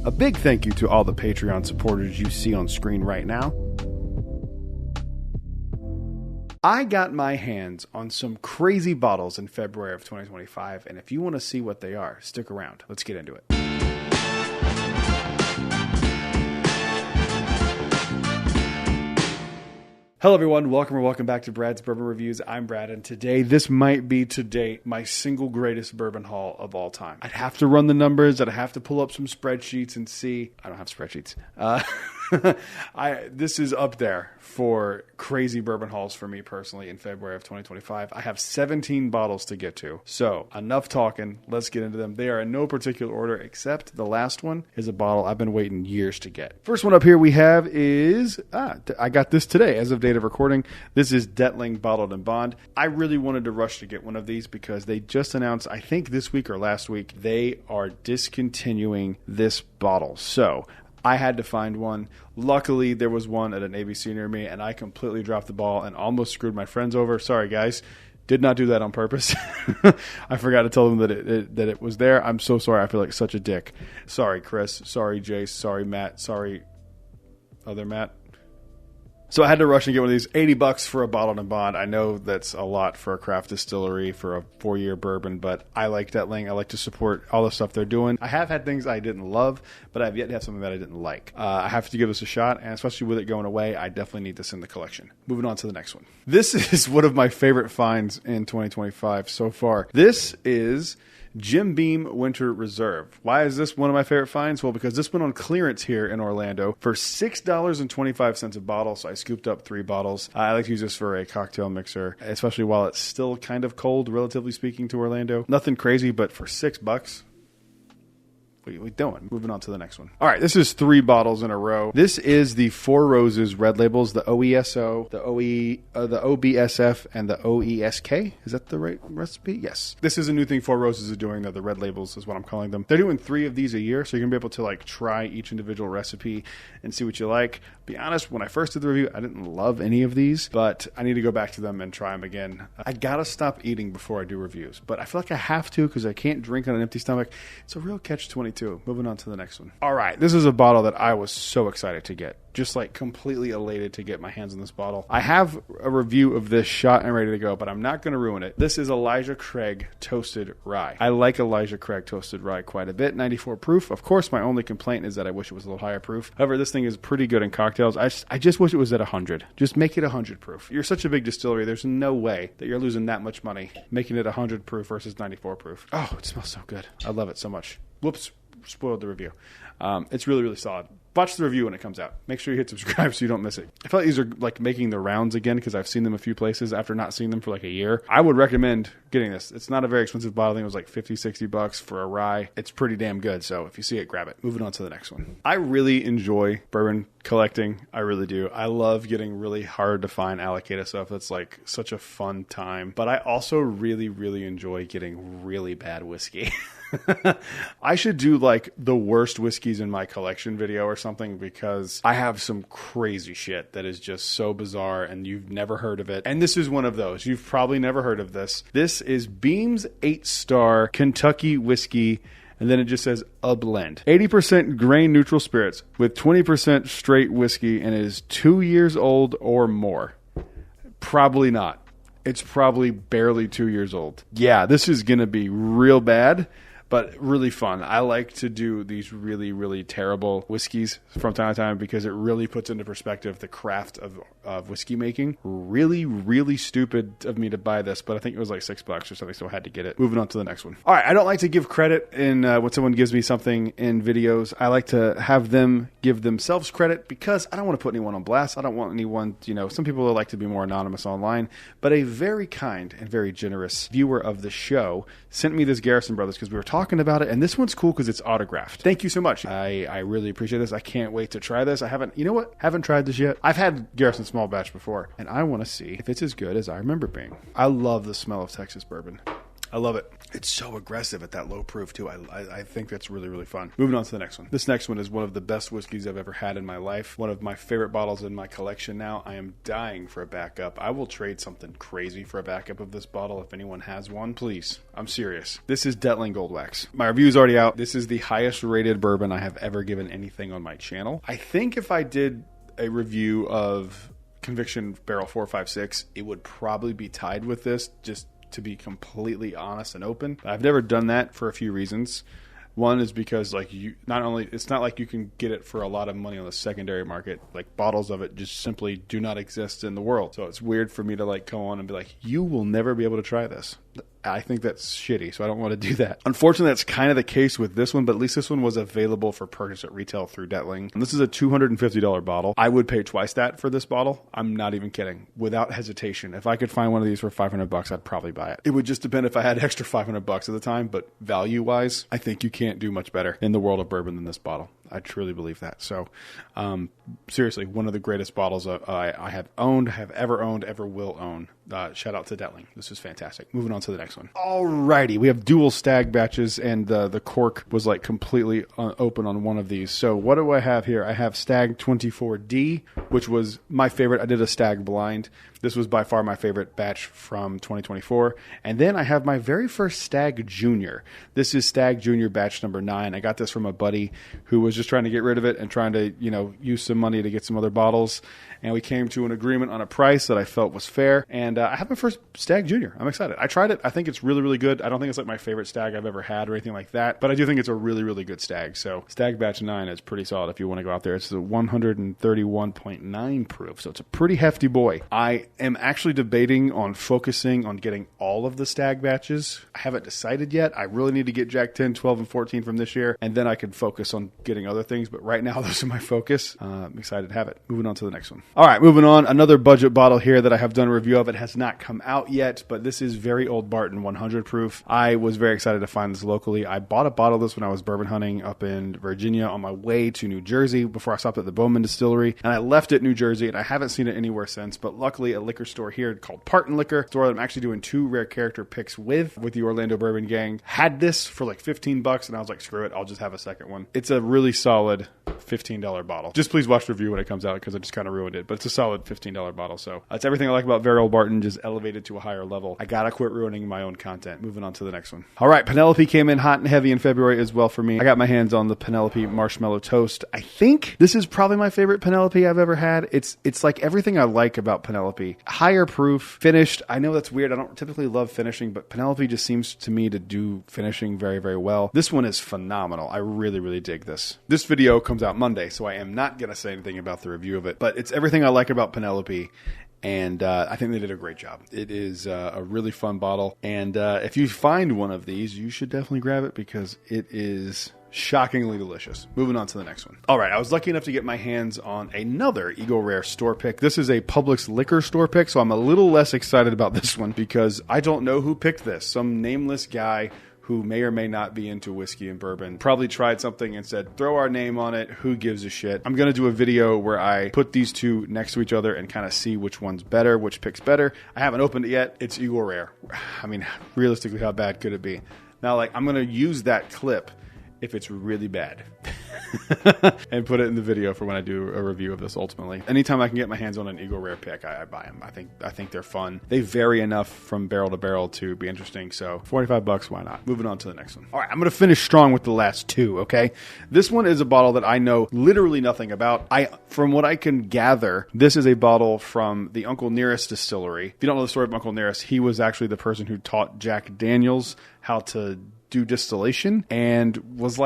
A big thank you to all the Patreon supporters you see on screen right now. I got my hands on some crazy bottles in February of 2025. And if you want to see what they are, stick around. Let's get into it. Hello everyone, welcome back to Brad's Bourbon Reviews. I'm Brad, and today, this might be to date my single greatest bourbon haul of all time. I'd have to run the numbers, I'd have to pull up some spreadsheets and see. I don't have spreadsheets. This is up there for crazy bourbon hauls for me personally in February of 2025. I have 17 bottles to get to. So enough talking. Let's get into them. They are in no particular order except the last one is a bottle I've been waiting years to get. First one up here we have is, I got this today as of date of recording. This is Detling Bottled and Bond. I really wanted to rush to get one of these because they just announced, I think this week or last week, they are discontinuing this bottle. So I had to find one. Luckily, there was one at an ABC near me, and I completely dropped the ball and almost screwed my friends over. Sorry, guys. Did not do that on purpose. I forgot to tell them that it was there. I'm so sorry. I feel like such a dick. Sorry, Chris. Sorry, Jace. Sorry, Matt. Sorry, other Matt. So I had to rush and get one of these. $80 for a bottled and bond. I know that's a lot for a craft distillery for a 4-year bourbon, but I like Detling. I like to support all the stuff they're doing. I have had things I didn't love, but I've yet to have something that I didn't like. I have to give this a shot, and especially with it going away, I definitely need this in the collection. Moving on to the next one. This is one of my favorite finds in 2025 so far. This is Jim Beam Winter Reserve. Why is this one of my favorite finds? Well, because this went on clearance here in Orlando for $6.25 a bottle. So I scooped up 3 bottles. I like to use this for a cocktail mixer, especially while it's still kind of cold, relatively speaking, to Orlando. Nothing crazy, but for $6, what are we doing? Moving on to the next one. All right, this is 3 bottles in a row. This is the Four Roses red labels, the OESO, the OBSF, and the OESK. Is that the right recipe? Yes. This is a new thing Four Roses are doing. The red labels is what I'm calling them. They're doing 3 of these a year, so you're going to be able to like try each individual recipe and see what you like. Be honest, when I first did the review, I didn't love any of these, but I need to go back to them and try them again. I got to stop eating before I do reviews, but I feel like I have to because I can't drink on an empty stomach. It's a real catch-22. Moving on to the next one. All right, this is a bottle that I was so excited to get. Just like completely elated to get my hands on this bottle. I have a review of this shot and ready to go, but I'm not going to ruin it. This is Elijah Craig Toasted Rye. I like Elijah Craig Toasted Rye quite a bit. 94 proof. Of course, my only complaint is that I wish it was a little higher proof. However, this thing is pretty good in cocktails. I just wish it was at 100. Just make it 100 proof. You're such a big distillery. There's no way that you're losing that much money making it 100 proof versus 94 proof. Oh, it smells so good. I love it so much. Whoops. Spoiled the review. It's really, really solid. Watch the review when it comes out. Make sure you hit subscribe so you don't miss it. I feel like these are like making the rounds again because I've seen them a few places after not seeing them for like a year. I would recommend getting this. It's not a very expensive bottle. I think it was like $50-$60 for a rye. It's pretty damn good. So if you see it, grab it. Moving on to the next one. I really enjoy bourbon collecting. I really do. I love getting really hard to find allocated stuff. It's like such a fun time. But I also really, really enjoy getting really bad whiskey. I should do like the worst whiskeys in my collection video or something because I have some crazy shit that is just so bizarre and you've never heard of it. And this is one of those. You've probably never heard of this. This is Beam's 8-star Kentucky whiskey. And then it just says a blend. 80% grain neutral spirits with 20% straight whiskey, and it is 2 years old or more. Probably not. It's probably barely 2 years old. Yeah, this is going to be real bad, but really fun. I like to do these really, really terrible whiskeys from time to time because it really puts into perspective the craft of whiskey making. Really, really stupid of me to buy this, but I think it was like $6 or something, so I had to get it. Moving on to the next one. All right, I don't like to give credit in when someone gives me something in videos. I like to have them give themselves credit because I don't want to put anyone on blast. I don't want anyone, some people like to be more anonymous online, but a very kind and very generous viewer of the show sent me this Garrison Brothers because we were talking about it, and this one's cool because it's autographed. Thank you so much. I really appreciate this. I can't wait to try this. I haven't tried this yet. I've had Garrison small batch before, and I want to see if it's as good as I remember being. I love the smell of Texas bourbon. I love it. It's so aggressive at that low proof, too. I think that's really, really fun. Moving on to the next one. This next one is one of the best whiskeys I've ever had in my life. One of my favorite bottles in my collection now. I am dying for a backup. I will trade something crazy for a backup of this bottle if anyone has one. Please. I'm serious. This is Detling Gold Wax. My review is already out. This is the highest rated bourbon I have ever given anything on my channel. I think if I did a review of Conviction Barrel 456, it would probably be tied with this, just to be completely honest and open. I've never done that for a few reasons. One is because it's not like you can get it for a lot of money on the secondary market. Like bottles of it just simply do not exist in the world. So it's weird for me to like go on and be like, you will never be able to try this. I think that's shitty, so I don't want to do that. Unfortunately, that's kind of the case with this one, but at least this one was available for purchase at retail through Detling. And this is a $250 bottle. I would pay twice that for this bottle. I'm not even kidding. Without hesitation. If I could find one of these for $500, I'd probably buy it. It would just depend if I had extra $500 at the time, but value-wise, I think you can't do much better in the world of bourbon than this bottle. I truly believe that. So, seriously, one of the greatest bottles I have ever owned, ever will own. Shout out to Detling. This is fantastic. Moving on to the next one. next one. Alrighty, we have dual stag batches, and the cork was like completely open on one of these. So what do I have here? I have Stag 24D, which was my favorite. I did a stag blind. This was by far my favorite batch from 2024. And then I have my very first Stag Junior. This is Stag Junior batch number 9. I got this from a buddy who was just trying to get rid of it and trying to, use some money to get some other bottles. And we came to an agreement on a price that I felt was fair. And I have my first Stag Junior. I'm excited. I tried it. I think it's really, really good. I don't think it's like my favorite stag I've ever had or anything like that. But I do think it's a really, really good stag. So Stag batch 9 is pretty solid if you want to go out there. It's a 131.9 proof. So it's a pretty hefty boy. I am actually debating on focusing on getting all of the stag batches. I haven't decided yet. I really need to get Jack 10, 12, and 14 from this year. And then I could focus on getting other things. But right now, those are my focus. I'm excited to have it. Moving on to the next one. All right, moving on. Another budget bottle here that I have done a review of. It has not come out yet, but this is very old Barton 100 proof. I was very excited to find this locally. I bought a bottle of this when I was bourbon hunting up in Virginia on my way to New Jersey before I stopped at the Bourbon distillery, and I left it New Jersey, and I haven't seen it anywhere since, but luckily a liquor store here called Parton Liquor, store that I'm actually doing 2 rare character picks with the Orlando Bourbon Gang, had this for like $15, and I was like, screw it, I'll just have a second one. It's a really solid $15 bottle. Just please watch the review when it comes out because I just kind of ruined it, but it's a solid $15 bottle. So that's everything I like about very old Barton, just elevated to a higher level. I gotta quit ruining my own content. Moving on to the next one. All right, Penelope came in hot and heavy in February as well for me. I got my hands on the Penelope Marshmallow Toast. I think this is probably my favorite Penelope I've ever had. It's like everything I like about Penelope. Higher proof, finished. I know that's weird. I don't typically love finishing, but Penelope just seems to me to do finishing very, very well. This one is phenomenal. I really, really dig this. This video comes out Monday, so I am not going to say anything about the review of it, but it's everything I like about Penelope. And I think they did a great job. It is a really fun bottle. And if you find one of these, you should definitely grab it because it is shockingly delicious. Moving on to the next one. All right, I was lucky enough to get my hands on another Eagle Rare store pick. This is a Publix liquor store pick, so I'm a little less excited about this one because I don't know who picked this. Some nameless guy who may or may not be into whiskey and bourbon probably tried something and said, throw our name on it. Who gives a shit? I'm going to do a video where I put these two next to each other and kind of see which one's better, which pick's better. I haven't opened it yet. It's Eagle Rare. I mean, realistically, how bad could it be? Now, I'm going to use that clip if it's really bad and put it in the video for when I do a review of this ultimately. Anytime I can get my hands on an Eagle Rare pick, I buy them. I think they're fun. They vary enough from barrel to barrel to be interesting. So $45, why not? Moving on to the next one. All right, I'm going to finish strong with the last two, okay? This one is a bottle that I know literally nothing about. From what I can gather, this is a bottle from the Uncle Nearest distillery. If you don't know the story of Uncle Nearest, he was actually the person who taught Jack Daniels how to do distillation and was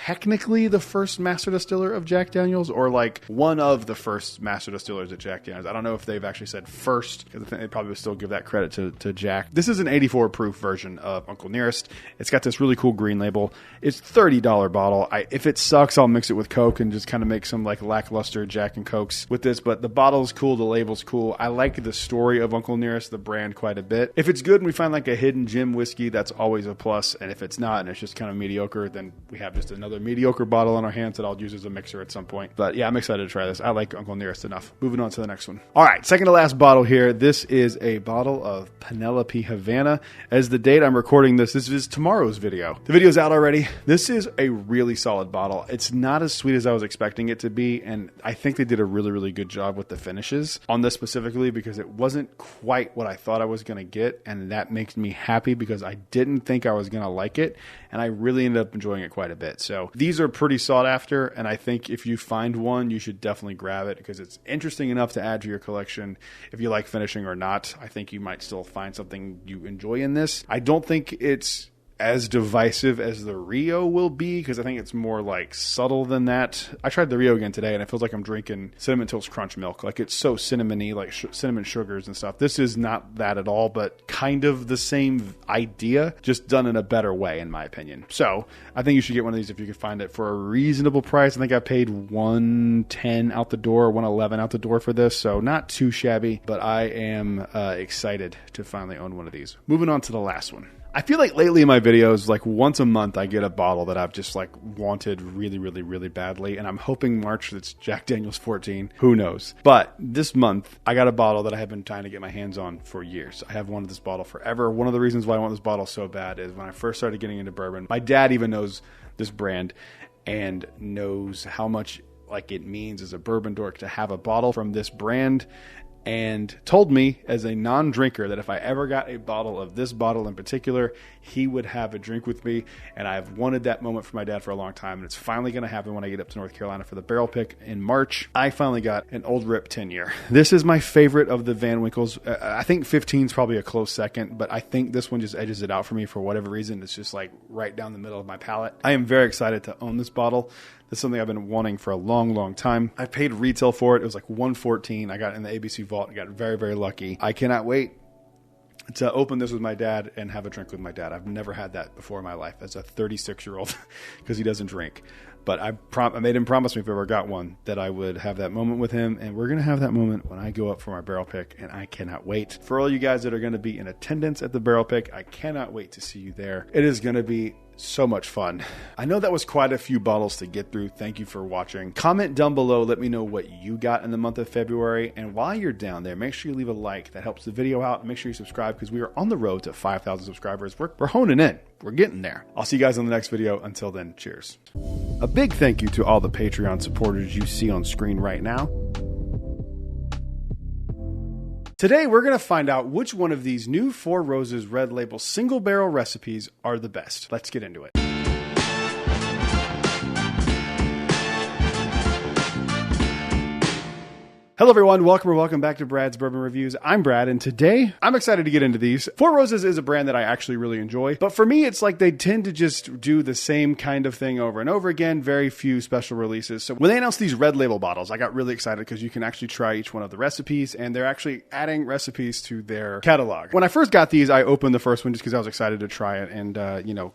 technically the first master distiller of Jack Daniels, or one of the first master distillers at Jack Daniels. I don't know if they've actually said first, because I think they probably would still give that credit to Jack. This is an 84 proof version of Uncle Nearest. It's got this really cool green label. It's $30 bottle. If it sucks, I'll mix it with Coke and just kind of make some lackluster Jack and Cokes with this, but the bottle's cool, the label's cool. I like the story of Uncle Nearest, the brand, quite a bit. If it's good and we find a hidden gem whiskey, that's always a plus, and if it's not and it's just kind of mediocre, then we have just another mediocre bottle on our hands that I'll use as a mixer at some point. But yeah, I'm excited to try this. I like Uncle Nearest enough. Moving on to the next one. All right, second to last bottle here. This is a bottle of Penelope Havana. As the date I'm recording this is tomorrow's video. The video's out already. This is a really solid bottle. It's not as sweet as I was expecting it to be, and I think they did a really, really good job with the finishes on this specifically because it wasn't quite what I thought I was going to get, and that makes me happy because I didn't think I was going to like it, and I really ended up enjoying it quite a bit. So these are pretty sought after, and I think if you find one, you should definitely grab it because it's interesting enough to add to your collection. If you like finishing or not, I think you might still find something you enjoy in this. I don't think it's as divisive as the Rio will be because I think it's more subtle than that. I tried the Rio again today and it feels like I'm drinking Cinnamon Toast Crunch milk. It's so cinnamony, cinnamon sugars and stuff. This is not that at all, but kind of the same idea, just done in a better way in my opinion. So I think you should get one of these if you can find it for a reasonable price. I think I paid $110 out the door, $111 out the door for this, so not too shabby, but I am excited to finally own one of these. Moving on to the last one. I feel like lately in my videos, like once a month, I get a bottle that I've just like wanted really, really, really badly. And I'm hoping March it's Jack Daniel's 14. Who knows? But this month, I got a bottle that I have been trying to get my hands on for years. I have wanted this bottle forever. One of the reasons why I want this bottle so bad is when I first started getting into bourbon, my dad even knows this brand and knows how much like it means as a bourbon dork to have a bottle from this brand, and told me as a non-drinker that if I ever got a bottle of this bottle in particular, he would have a drink with me. And I've wanted that moment for my dad for a long time, and it's finally going to happen when I get up to North Carolina for the barrel pick in March. I finally got an Old Rip 10-year. This is my favorite of the Van Winkles. I think 15 is probably a close second, but I think this one just edges it out for me for whatever reason. It's just like right down the middle of my palate. I am very excited to own this bottle. This is something I've been wanting for a long, long time. I paid retail for it. It was like $114. I got it in the ABC vault. I got very, very lucky. I cannot wait to open this with my dad and have a drink with my dad. I've never had that before in my life as a 36-year-old because he doesn't drink. But I made him promise me if I ever got one that I would have that moment with him. And we're going to have that moment when I go up for my barrel pick, and I cannot wait. For all you guys that are going to be in attendance at the barrel pick, I cannot wait to see you there. It is going to be so much fun. I know that was quite a few bottles to get through. Thank you for watching. Comment down below. Let me know what you got in the month of February. And while you're down there, make sure you leave a like. That helps the video out. And make sure you subscribe because we are on the road to 5,000 subscribers. We're honing in. We're getting there. I'll see you guys in the next video. Until then, cheers. A big thank you to all the Patreon supporters you see on screen right now. Today, we're going to find out which one of these new Four Roses Red Label single barrel recipes are the best. Let's get into it. Hello everyone, welcome back to Brad's Bourbon Reviews. I'm Brad, and today I'm excited to get into these. Four Roses is a brand that I actually really enjoy, but for me it's like they tend to just do the same kind of thing over and over again, very few special releases. So when they announced these red label bottles, I got really excited because you can actually try each one of the recipes, and they're actually adding recipes to their catalog. When I first got these, I opened the first one just because I was excited to try it and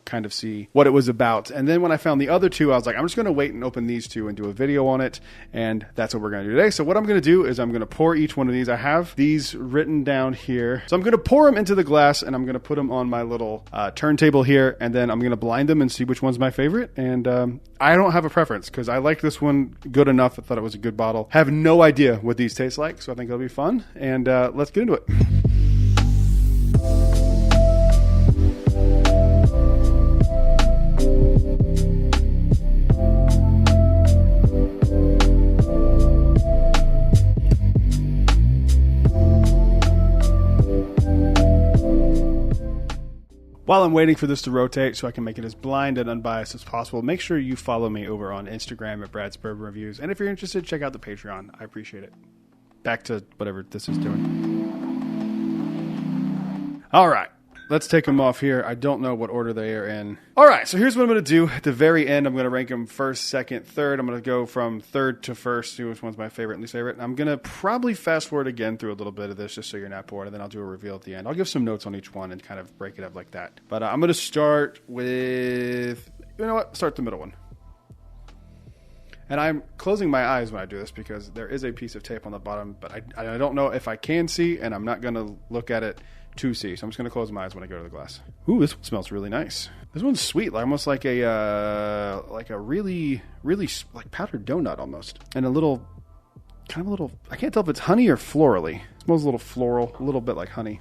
kind of see what it was about. And then when I found the other two, I was like, I'm just going to wait and open these two and do a video on it, and that's what we're going to do today. So what I'm going to do is I'm going to pour each one of these. I have these written down here. So I'm going to pour them into the glass, and I'm going to put them on my little turntable here, and then I'm going to blind them and see which one's my favorite. And I don't have a preference because I like this one good enough. I thought it was a good bottle. Have no idea what these taste like, so I think it'll be fun. And let's get into it. While I'm waiting for this to rotate so I can make it as blind and unbiased as possible, make sure you follow me over on Instagram at Brad's Bourbon Reviews. And if you're interested, check out the Patreon. I appreciate it. Back to whatever this is doing. All right. Let's take them off here. I don't know what order they are in. All right, so here's what I'm going to do. At the very end, I'm going to rank them first, second, third. I'm going to go from third to first, see which one's my favorite and least favorite. And I'm going to probably fast forward again through a little bit of this just so you're not bored, and then I'll do a reveal at the end. I'll give some notes on each one and kind of break it up like that. But I'm going to start with, you know what, start the middle one. And I'm closing my eyes when I do this because there is a piece of tape on the bottom, but I don't know if I can see, and I'm not going to look at it to see. So I'm just going to close my eyes when I go to the glass. Ooh, this one smells really nice. This one's sweet, almost like a really, really like powdered donut almost. And a little, I can't tell if it's honey or florally. It smells a little floral, a little bit like honey.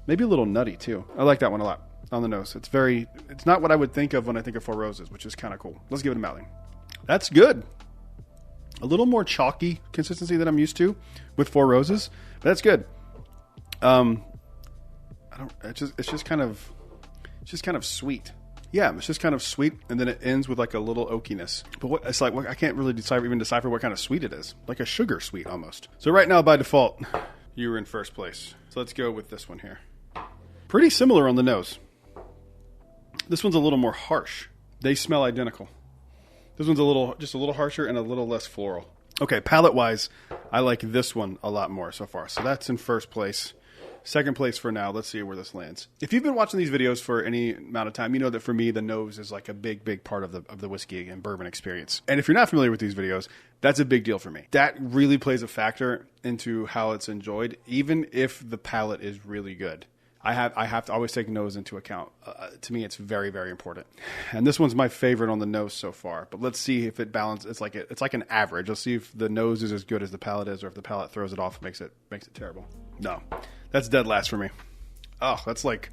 Maybe a little nutty too. I like that one a lot on the nose. It's not what I would think of when I think of Four Roses, which is kind of cool. Let's give it a mouthing. That's good. A little more chalky consistency than I'm used to with Four Roses, but that's good. It's just kind of sweet. Yeah, it's just kind of sweet, and then it ends with like a little oakiness. But I can't really decipher what kind of sweet it is. Like a sugar sweet almost. So right now, by default, you were in first place. So let's go with this one here. Pretty similar on the nose. This one's a little more harsh. They smell identical. This one's just a little harsher and a little less floral. Okay, palate-wise, I like this one a lot more so far. So that's in first place. Second place for now. Let's see where this lands. If you've been watching these videos for any amount of time, you know that for me, the nose is like a big, big part of the whiskey and bourbon experience. And if you're not familiar with these videos, that's a big deal for me. That really plays a factor into how it's enjoyed, even if the palate is really good. I have to always take nose into account. To me, it's very, very important. And this one's my favorite on the nose so far. But let's see if it balances. It's like an average. Let's see if the nose is as good as the palate is, or if the palate throws it off and makes it terrible. No, that's dead last for me. Oh, that's like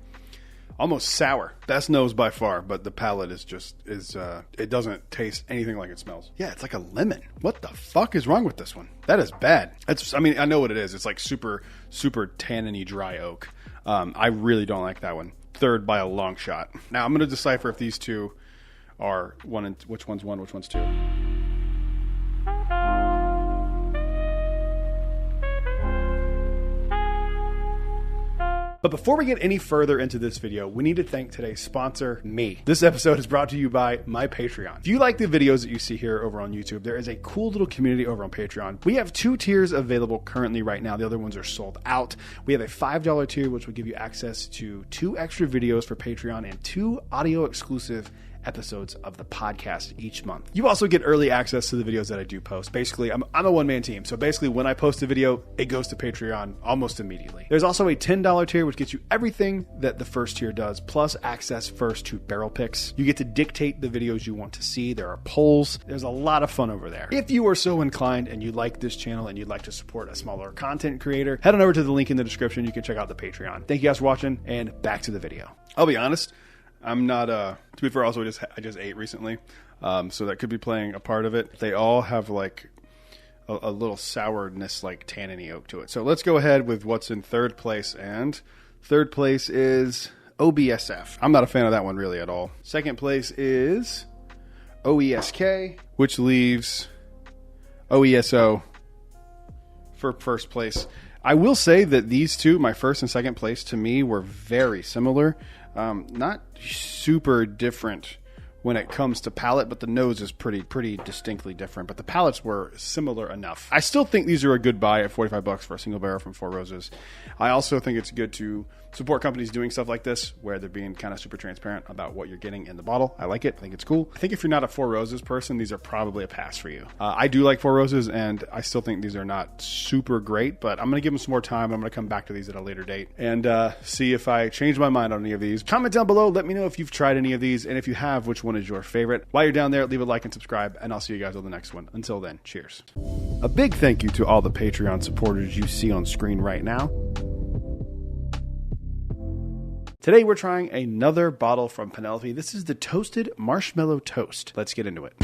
almost sour. Best nose by far, but the palate is it doesn't taste anything like it smells. Yeah, it's like a lemon. What the fuck is wrong with this one? That is bad. I know what it is. It's like super, super tanniny dry oak. I really don't like that one. Third by a long shot. Now I'm going to decipher if these two are one and which one's one, which one's two. But before we get any further into this video, we need to thank today's sponsor, me. This episode is brought to you by my Patreon. If you like the videos that you see here over on YouTube, there is a cool little community over on Patreon. We have 2 tiers available currently right now. The other ones are sold out. We have a $5 tier, which will give you access to 2 extra videos for Patreon and 2 audio exclusive episodes of the podcast each month. You also get early access to the videos that I do post. Basically, I'm a one-man team. So basically, when I post a video, it goes to Patreon almost immediately. There's also a $10 tier, which gets you everything that the first tier does, plus access first to barrel picks. You get to dictate the videos you want to see. There are polls. There's a lot of fun over there. If you are so inclined and you like this channel and you'd like to support a smaller content creator, head on over to the link in the description. You can check out the Patreon. Thank you guys for watching, and back to the video. I'll be honest, I'm not, to be fair, also I just ate recently, so that could be playing a part of it. They all have like a little sourness, like tanniny oak to it. So let's go ahead with what's in third place, and third place is OBSF. I'm not a fan of that one really at all. Second place is OESK, which leaves OESO for first place. I will say that these two, my first and second place, to me were very similar. Not super different when it comes to palate, but the nose is pretty distinctly different. But the palates were similar enough. I still think these are a good buy at $45 for a single barrel from Four Roses. I also think it's good to support companies doing stuff like this, where they're being kind of super transparent about what you're getting in the bottle. I like it. I think it's cool. I think if you're not a Four Roses person, these are probably a pass for you. I do like Four Roses, and I still think these are not super great, but I'm going to give them some more time. I'm going to come back to these at a later date and see if I change my mind on any of these. Comment down below. Let me know if you've tried any of these, and if you have, which one is your favorite. While you're down there, leave a like and subscribe, and I'll see you guys on the next one. Until then, cheers. A big thank you to all the Patreon supporters you see on screen right now. Today we're trying another bottle from Penelope. This is the Toasted Marshmallow Toast. Let's get into it.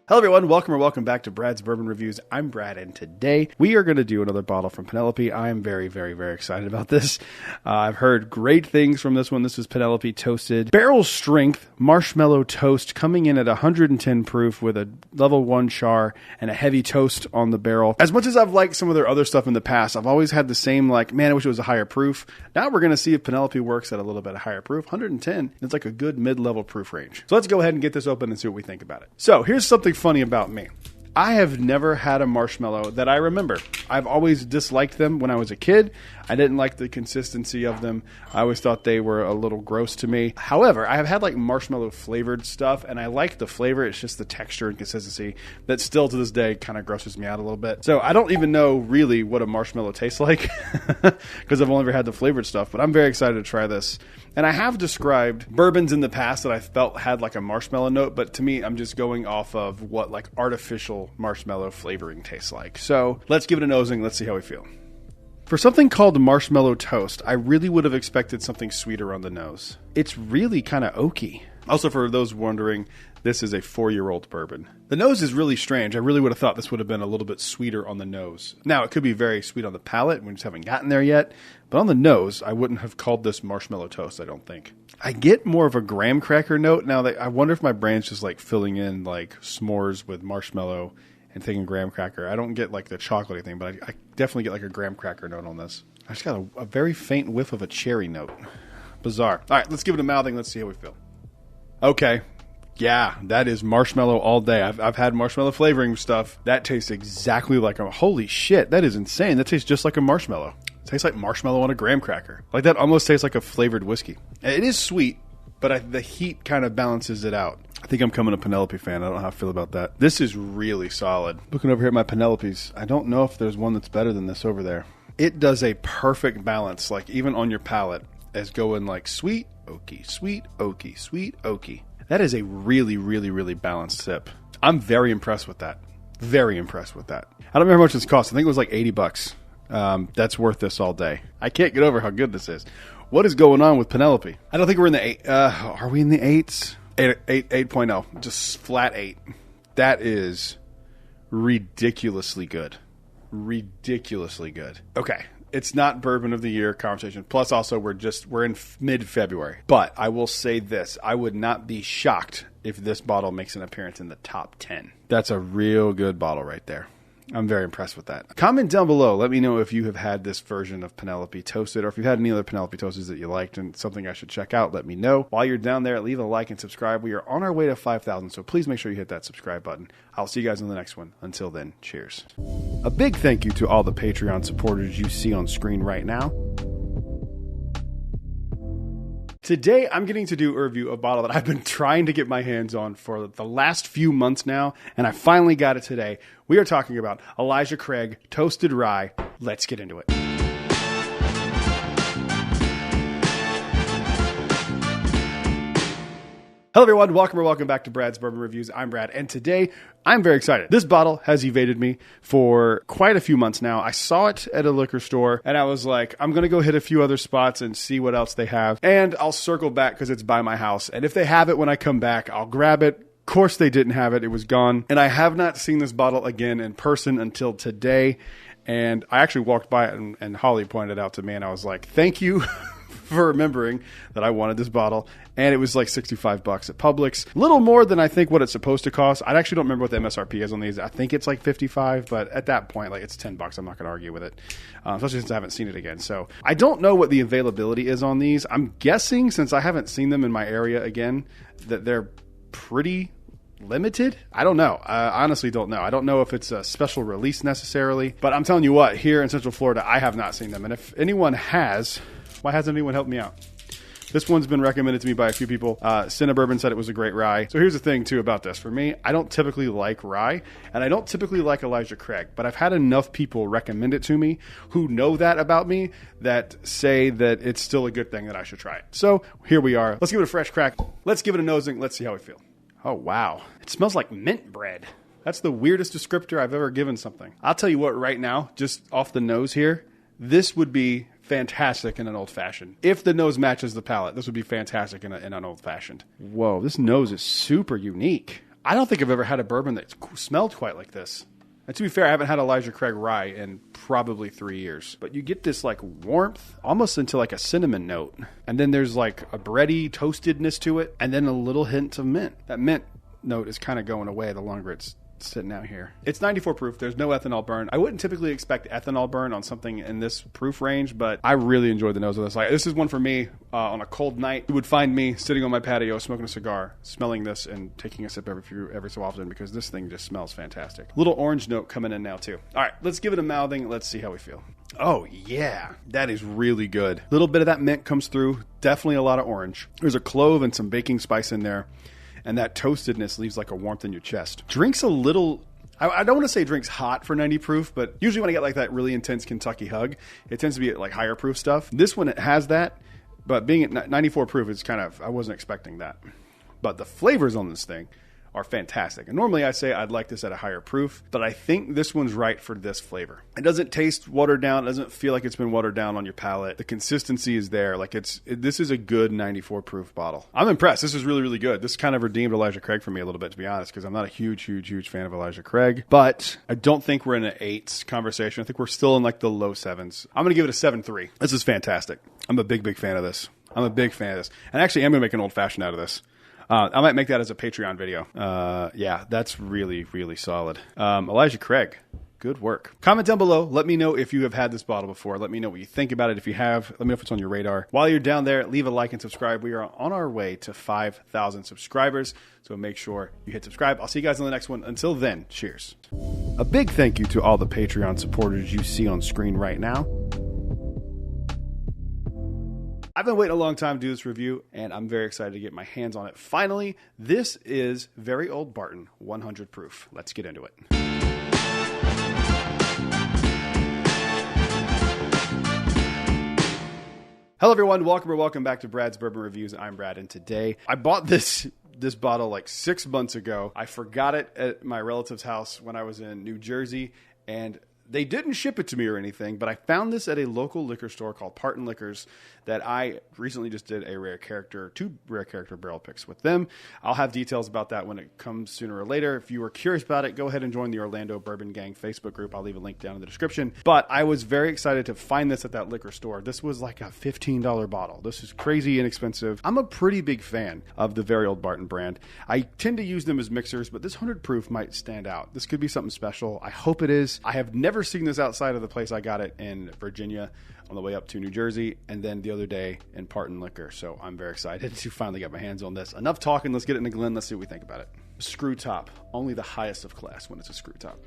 Hello everyone, welcome back to Brad's Bourbon Reviews. I'm Brad, and today we are going to do another bottle from Penelope. I am very, very, very excited about this. I've heard great things from this one. This is Penelope Toasted Barrel Strength Marshmallow Toast, coming in at 110 proof with a level 1 char and a heavy toast on the barrel. As much as I've liked some of their other stuff in the past, I've always had the same, like, man, I wish it was a higher proof. Now we're going to see if Penelope works at a little bit higher proof. 110, it's like a good mid-level proof range. So let's go ahead and get this open and see what we think about it. So here's something funny about me. I have never had a marshmallow that I remember. I've always disliked them when I was a kid. I didn't like the consistency of them. I always thought they were a little gross to me. However, I have had like marshmallow flavored stuff, and I like the flavor. It's just the texture and consistency that still to this day kind of grosses me out a little bit. So I don't even know really what a marshmallow tastes like because I've only ever had the flavored stuff, but I'm very excited to try this. And I have described bourbons in the past that I felt had like a marshmallow note, but to me, I'm just going off of what like artificial marshmallow flavoring tastes like. So let's give it a nosing. Let's see how we feel. For something called marshmallow toast, I really would have expected something sweeter on the nose. It's really kind of oaky. Also, for those wondering, this is a 4-year-old bourbon. The nose is really strange. I really would have thought this would have been a little bit sweeter on the nose. Now, it could be very sweet on the palate. We just haven't gotten there yet. But on the nose, I wouldn't have called this marshmallow toast, I don't think. I get more of a graham cracker note. Now, I wonder if my brain's just like filling in like s'mores with marshmallow and thinking graham cracker. I don't get like the chocolatey thing, but I definitely get like a graham cracker note on this. I just got a very faint whiff of a cherry note. Bizarre. All right, let's give it a mouthing. Let's see how we feel. Okay. Yeah, that is marshmallow all day. I've had marshmallow flavoring stuff. That tastes exactly like a... Holy shit, that is insane. That tastes just like a marshmallow. It tastes like marshmallow on a graham cracker. Like that almost tastes like a flavored whiskey. It is sweet, but the heat kind of balances it out. I think I'm becoming a Penelope fan. I don't know how I feel about that. This is really solid. Looking over here at my Penelopes, I don't know if there's one that's better than this over there. It does a perfect balance, like even on your palate, as going like sweet, oaky, sweet, oaky, sweet, oaky. That is a really, really, really balanced sip. I'm very impressed with that. Very impressed with that. I don't remember how much this cost. I think it was like $80. That's worth this all day. I can't get over how good this is. What is going on with Penelope? I don't think we're in the 8. Are we in the 8s? 8.0. Just flat 8. That is ridiculously good. Ridiculously good. Okay. It's not bourbon of the year conversation. Plus, also, we're in mid-February. But I will say this. I would not be shocked if this bottle makes an appearance in the top 10. That's a real good bottle right there. I'm very impressed with that. Comment down below. Let me know if you have had this version of Penelope Toasted, or if you've had any other Penelope Toasted that you liked and something I should check out. Let me know. While you're down there, leave a like and subscribe. We are on our way to 5,000, so please make sure you hit that subscribe button. I'll see you guys in the next one. Until then, cheers. A big thank you to all the Patreon supporters you see on screen right now. Today, I'm getting to do a review of a bottle that I've been trying to get my hands on for the last few months now, and I finally got it today. We are talking about Elijah Craig Toasted Rye. Let's get into it. Hello everyone, welcome back to Brad's Bourbon Reviews. I'm Brad, and today I'm very excited. This bottle has evaded me for quite a few months now. I saw it at a liquor store, and I was like, I'm going to go hit a few other spots and see what else they have, and I'll circle back because it's by my house, and if they have it when I come back, I'll grab it. Of course they didn't have it. It was gone, and I have not seen this bottle again in person until today, and I actually walked by it, and Holly pointed it out to me, and I was like, thank you for remembering that I wanted this bottle. And it was like $65 at Publix. A little more than I think what it's supposed to cost. I actually don't remember what the MSRP is on these. I think it's like $55, but at that point, like it's $10. I'm not going to argue with it, especially since I haven't seen it again. So I don't know what the availability is on these. I'm guessing, since I haven't seen them in my area again, that they're pretty limited. I don't know. I honestly don't know. I don't know if it's a special release necessarily, but I'm telling you what, here in Central Florida, I have not seen them. And if anyone has, why hasn't anyone helped me out? This one's been recommended to me by a few people. Cinnabourbon said it was a great rye. So here's the thing, too, about this. For me, I don't typically like rye, and I don't typically like Elijah Craig, but I've had enough people recommend it to me who know that about me that say that it's still a good thing that I should try it. So here we are. Let's give it a fresh crack. Let's give it a nosing. Let's see how we feel. Oh, wow. It smells like mint bread. That's the weirdest descriptor I've ever given something. I'll tell you what, right now, just off the nose here, this would be fantastic in an old-fashioned. If the nose matches the palate, this would be fantastic in an old-fashioned. Whoa, this nose is super unique. I don't think I've ever had a bourbon that smelled quite like this. And to be fair, I haven't had Elijah Craig rye in probably 3 years. But you get this like warmth, almost into like a cinnamon note. And then there's like a bready toastedness to it, and then a little hint of mint. That mint note is kind of going away the longer it's sitting out here. It's 94 proof. There's no ethanol burn. I wouldn't typically expect ethanol burn on something in this proof range, but I really enjoyed the nose of this. Like, this is one for me on a cold night. You would find me sitting on my patio smoking a cigar, smelling this and taking a sip every so often, because this thing just smells fantastic. Little orange note coming in now too. All right, let's give it a mouthing. Let's see how we feel. Oh yeah, that is really good. A little bit of that mint comes through. Definitely a lot of orange. There's a clove and some baking spice in there. And that toastedness leaves like a warmth in your chest. Drinks a little, I don't want to say drinks hot for 90 proof, but usually when I get like that really intense Kentucky hug, it tends to be like higher proof stuff. This one, it has that, but being at 94 proof, it's kind of, I wasn't expecting that. But the flavors on this thing are fantastic. And normally I say I'd like this at a higher proof, but I think this one's right for this flavor. It doesn't taste watered down. It doesn't feel like it's been watered down on your palate. The consistency is there. Like this is a good 94 proof bottle. I'm impressed. This is really, really good. This kind of redeemed Elijah Craig for me a little bit, to be honest, because I'm not a huge fan of Elijah Craig, but I don't think we're in an 8s conversation. I think we're still in like the low 7s. I'm going to give it a 7.3. This is fantastic. I'm a big fan of this. And actually, I'm going to make an old fashioned out of this. I might make that as a Patreon video. Yeah, that's really, really solid. Elijah Craig, good work. Comment down below. Let me know if you have had this bottle before. Let me know what you think about it. If you have, let me know if it's on your radar. While you're down there, leave a like and subscribe. We are on our way to 5,000 subscribers, so make sure you hit subscribe. I'll see you guys in the next one. Until then, cheers. A big thank you to all the Patreon supporters you see on screen right now. I've been waiting a long time to do this review, and I'm very excited to get my hands on it. Finally, this is Very Old Barton 100 proof. Let's get into it. Hello, everyone. Welcome back to Brad's Bourbon Reviews. I'm Brad, and today I bought this bottle like 6 months ago. I forgot it at my relative's house when I was in New Jersey, and they didn't ship it to me or anything, but I found this at a local liquor store called Parton Liquors that I recently just did two rare character barrel picks with them. I'll have details about that when it comes sooner or later. If you were curious about it, go ahead and join the Orlando Bourbon Gang Facebook group. I'll leave a link down in the description. But I was very excited to find this at that liquor store. This was like a $15 bottle. This is crazy inexpensive. I'm a pretty big fan of the Very Old Barton brand. I tend to use them as mixers, but this 100 proof might stand out. This could be something special. I hope it is. I have never seen this outside of the place I got it in Virginia on the way up to New Jersey, and then the other day in Parton Liquor. So I'm very excited to finally get my hands on this. Enough talking. Let's get it in the Glen. Let's see what we think about it. Screw top. Only the highest of class when it's a screw top.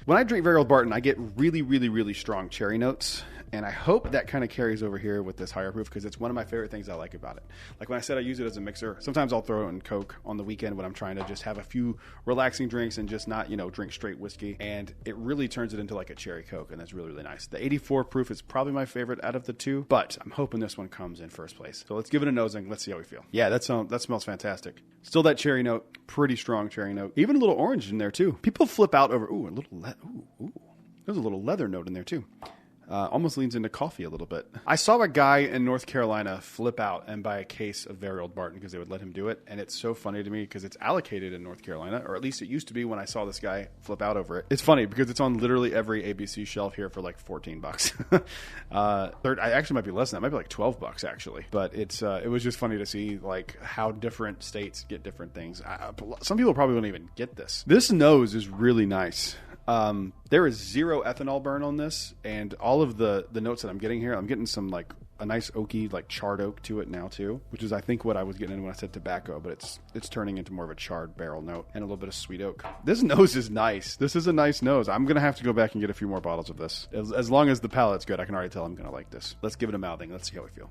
When I drink Very Old Barton, I get really, really, really strong cherry notes. And I hope that kind of carries over here with this higher proof because it's one of my favorite things I like about it. Like when I said I use it as a mixer, sometimes I'll throw it in Coke on the weekend when I'm trying to just have a few relaxing drinks and just not, drink straight whiskey. And it really turns it into like a cherry Coke, and that's really, really nice. The 84 proof is probably my favorite out of the two, but I'm hoping this one comes in first place. So let's give it a nosing. Let's see how we feel. Yeah, that smells fantastic. Still that cherry note, pretty strong cherry note. Even a little orange in there too. People flip out over, there's a little leather note in there too. Almost leans into coffee a little bit. I saw a guy in North Carolina flip out and buy a case of Very Old Barton because they would let him do it. And it's so funny to me because it's allocated in North Carolina, or at least it used to be when I saw this guy flip out over it. It's funny because it's on literally every ABC shelf here for like $14. I actually might be less than that. It might be like $12 actually. But it was just funny to see like how different states get different things. Some people probably won't even get this. This nose is really nice. There is zero ethanol burn on this, and all of the notes that I'm getting here, I'm getting some like a nice oaky, like charred oak to it now too, which is I think what I was getting in when I said tobacco, but it's turning into more of a charred barrel note and a little bit of sweet oak. This nose is nice. This is a nice nose. I'm gonna have to go back and get a few more bottles of this. As long as the palate's good, I can already tell I'm gonna like this. Let's give it a mouthing. Let's see how we feel.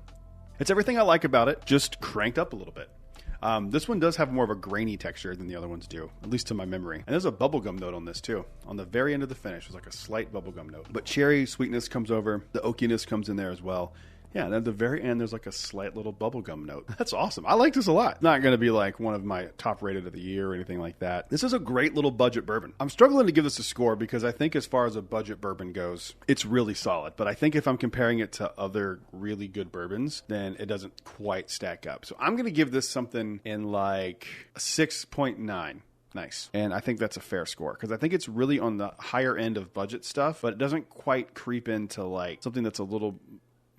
It's everything I like about it, just cranked up a little bit. This one does have more of a grainy texture than the other ones do, at least to my memory. And there's a bubblegum note on this too. On the very end of the finish, there's like a slight bubblegum note. But cherry sweetness comes over. The oakiness comes in there as well. Yeah, and at the very end, there's like a slight little bubblegum note. That's awesome. I like this a lot. Not going to be like one of my top rated of the year or anything like that. This is a great little budget bourbon. I'm struggling to give this a score because I think as far as a budget bourbon goes, it's really solid. But I think if I'm comparing it to other really good bourbons, then it doesn't quite stack up. So I'm going to give this something in like a 6.9. Nice. And I think that's a fair score because I think it's really on the higher end of budget stuff, but it doesn't quite creep into like something that's a little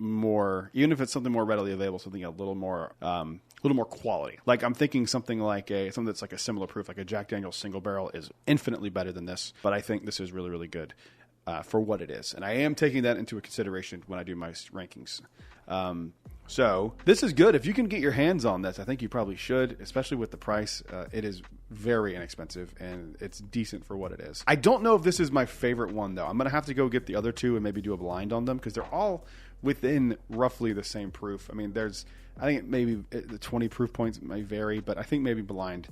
more, even if it's something more readily available, something a little more quality. Like I'm thinking something that's like a similar proof, like a Jack Daniel's single barrel is infinitely better than this, but I think this is really, really good for what it is. And I am taking that into consideration when I do my rankings. So this is good. If you can get your hands on this, I think you probably should, especially with the price. It is very inexpensive and it's decent for what it is. I don't know if this is my favorite one though. I'm going to have to go get the other two and maybe do a blind on them because they're all within roughly the same proof. I mean, I think maybe the 20 proof points may vary, but I think maybe blind.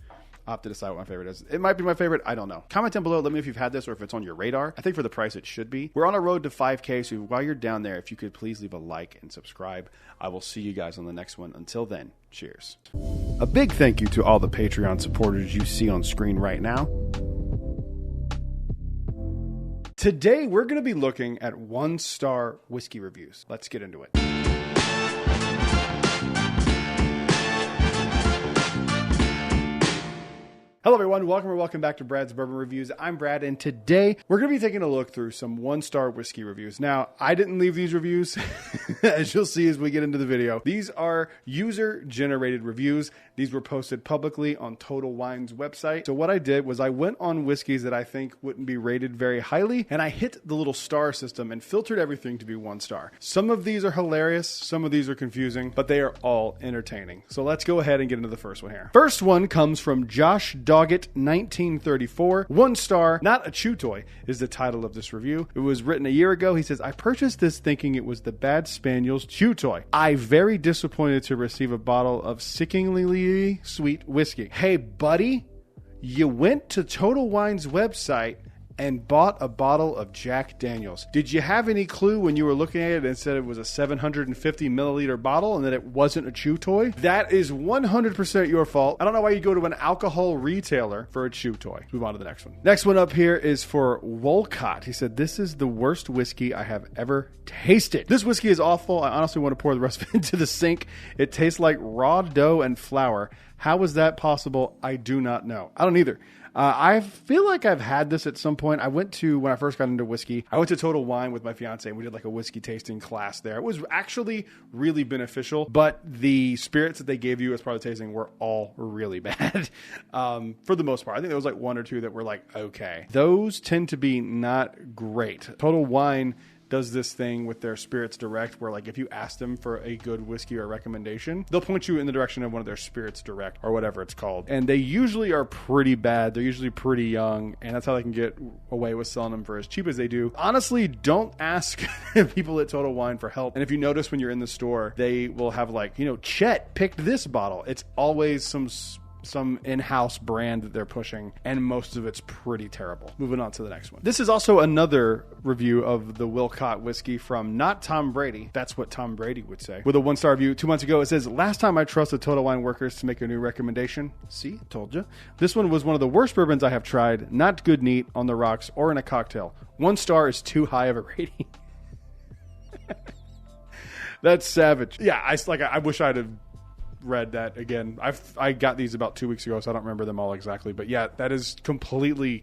I'll have to decide what my favorite is. It might be my favorite. I don't know. Comment down below. Let me know if you've had this or if it's on your radar. I think for the price it should be. We're on a road to 5K, so while you're down there, if you could please leave a like and subscribe. I will see you guys on the next one. Until then, cheers. A big thank you to all the Patreon supporters you see on screen right now. Today, we're going to be looking at 1-star whiskey reviews. Let's get into it. Hello, everyone. Welcome back to Brad's Bourbon Reviews. I'm Brad, and today we're going to be taking a look through some 1-star whiskey reviews. Now, I didn't leave these reviews, as you'll see as we get into the video. These are user-generated reviews. These were posted publicly on Total Wine's website. So what I did was I went on whiskeys that I think wouldn't be rated very highly, and I hit the little star system and filtered everything to be 1 star. Some of these are hilarious, some of these are confusing, but they are all entertaining. So let's go ahead and get into the first one here. First one comes from Josh Dawson. Doggett 1934. 1 star, not a chew toy, is the title of this review. It was written a year ago. He says, I purchased this thinking it was the Bad Spaniel's chew toy. I very disappointed to receive a bottle of sickeningly sweet whiskey. Hey, buddy, you went to Total Wine's website and bought a bottle of Jack Daniels. Did you have any clue when you were looking at it and said it was a 750 milliliter bottle and that it wasn't a chew toy? That is 100% your fault. I don't know why you go to an alcohol retailer for a chew toy. Move on to the next one. Next one up here is for Wolcott. He said, this is the worst whiskey I have ever tasted. This whiskey is awful. I honestly want to pour the rest of it into the sink. It tastes like raw dough and flour. How is that possible? I do not know. I don't either. I feel like I've had this at some point. When I first got into whiskey, I went to Total Wine with my fiance and we did like a whiskey tasting class there. It was actually really beneficial, but the spirits that they gave you as part of the tasting were all really bad. For the most part, I think there was like 1 or 2 that were like, okay. Those tend to be not great. Total Wine does this thing with their Spirits Direct where like if you ask them for a good whiskey or recommendation, they'll point you in the direction of one of their Spirits Direct or whatever it's called. And they usually are pretty bad. They're usually pretty young, and that's how they can get away with selling them for as cheap as they do. Honestly, don't ask people at Total Wine for help. And if you notice when you're in the store, they will have like, Chet picked this bottle. It's always some in-house brand that they're pushing, and most of it's pretty terrible. Moving on to the next one. This is also another review of the Wolcott whiskey from not Tom Brady. That's what Tom Brady would say. With a 1-star review 2 months ago, it says, last time I trusted Total Wine workers to make a new recommendation. See, told you. This one was one of the worst bourbons I have tried. Not good neat, on the rocks, or in a cocktail. 1 star is too high of a rating. That's savage. Yeah, I wish I'd have read that again. I got these about 2 weeks ago, so I don't remember them all exactly. But yeah, that is completely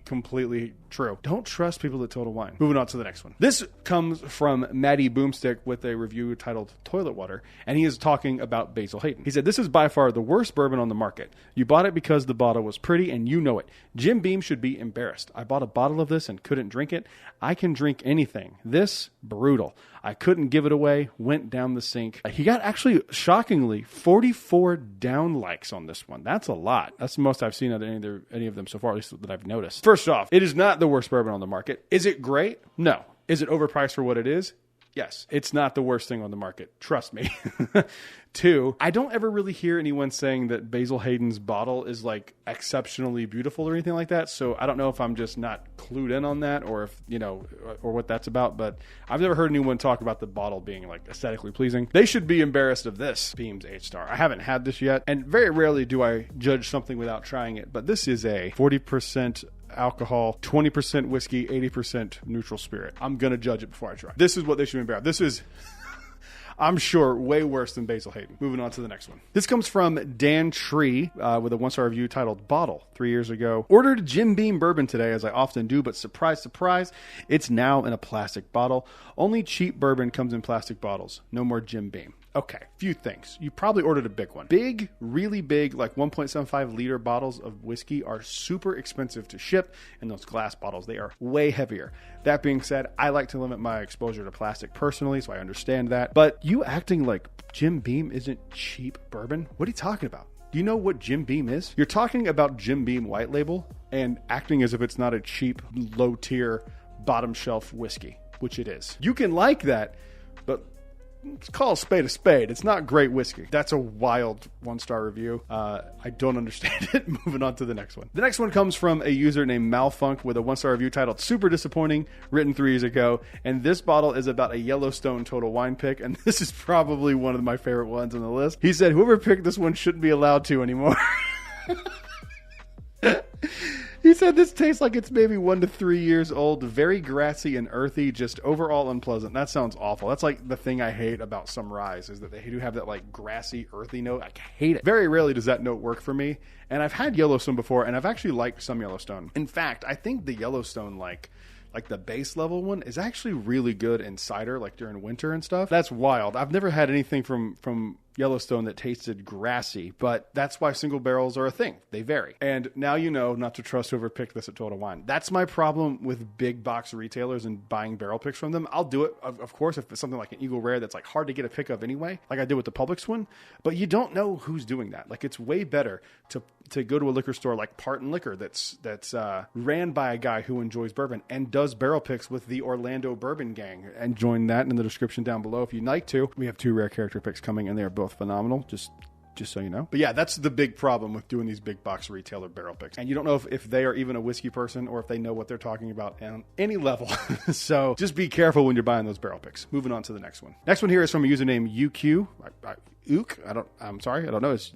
true. Don't trust people at Total Wine. Moving on to the next one. This comes from Matty Boomstick with a review titled Toilet Water, and he is talking about Basil Hayden. He said, this is by far the worst bourbon on the market. You bought it because the bottle was pretty, and you know it. Jim Beam should be embarrassed. I bought a bottle of this and couldn't drink it. I can drink anything. This, brutal. I couldn't give it away, went down the sink. He got actually, shockingly, 44 down likes on this one. That's a lot. That's the most I've seen out of any of them so far, at least that I've noticed. First off, it is not the worst bourbon on the market. Is it great? No. Is it overpriced for what it is? Yes. It's not the worst thing on the market. Trust me. 2, I don't ever really hear anyone saying that Basil Hayden's bottle is like exceptionally beautiful or anything like that. So I don't know if I'm just not clued in on that or if, or what that's about. But I've never heard anyone talk about the bottle being like aesthetically pleasing. They should be embarrassed of this Beam's 8-star. I haven't had this yet. And very rarely do I judge something without trying it. But this is a 40% alcohol, 20% whiskey, 80% neutral spirit. I'm going to judge it before I try. This is what they should be embarrassed. This is, I'm sure, way worse than Basil Hayden. Moving on to the next one. This comes from Dan Tree with a 1-star review titled Bottle. 3 years ago, ordered Jim Beam bourbon today, as I often do, but surprise, surprise, it's now in a plastic bottle. Only cheap bourbon comes in plastic bottles. No more Jim Beam. Okay, few things. You probably ordered a big one. Big, really big, like 1.75 liter bottles of whiskey are super expensive to ship, and those glass bottles, they are way heavier. That being said, I like to limit my exposure to plastic personally, so I understand that. But you acting like Jim Beam isn't cheap bourbon? What are you talking about? Do you know what Jim Beam is? You're talking about Jim Beam White Label and acting as if it's not a cheap, low-tier, bottom-shelf whiskey, which it is. You can like that, but let's call a spade. It's not great whiskey. That's a wild 1-star review. I don't understand it. Moving on to the next one. The next one comes from a user named Malfunk with a 1-star review titled Super Disappointing, written 3 years ago. And this bottle is about a Yellowstone Total Wine pick. And this is probably one of my favorite ones on the list. He said, whoever picked this one shouldn't be allowed to anymore. He said this tastes like it's maybe 1 to 3 years old, very grassy and earthy, just overall unpleasant. That sounds awful. That's like the thing I hate about some ryes is that they do have that like grassy, earthy note. I hate it. Very rarely does that note work for me. And I've had Yellowstone before, and I've actually liked some Yellowstone. In fact, I think the Yellowstone like the base level one is actually really good in cider, like during winter and stuff. That's wild. I've never had anything from Yellowstone that tasted grassy, but that's why single barrels are a thing. They vary. And now you know not to trust whoever picked this at Total Wine. That's my problem with big box retailers and buying barrel picks from them. I'll do it, of course, if it's something like an Eagle Rare that's like hard to get a pick of anyway, like I did with the Publix one, but you don't know who's doing that. Like, it's way better to go to a liquor store like Parton Liquor that's ran by a guy who enjoys bourbon and does barrel picks with the Orlando Bourbon Gang. And join that in the description down below if you'd like to. We have 2 rare character picks coming, and they are both phenomenal. Just so you know. But yeah, that's the big problem with doing these big box retailer barrel picks. And you don't know if they are even a whiskey person or if they know what they're talking about on any level. So just be careful when you're buying those barrel picks. Moving on to the next one. Next one here is from a username UQ. I'm sorry. I don't know. It's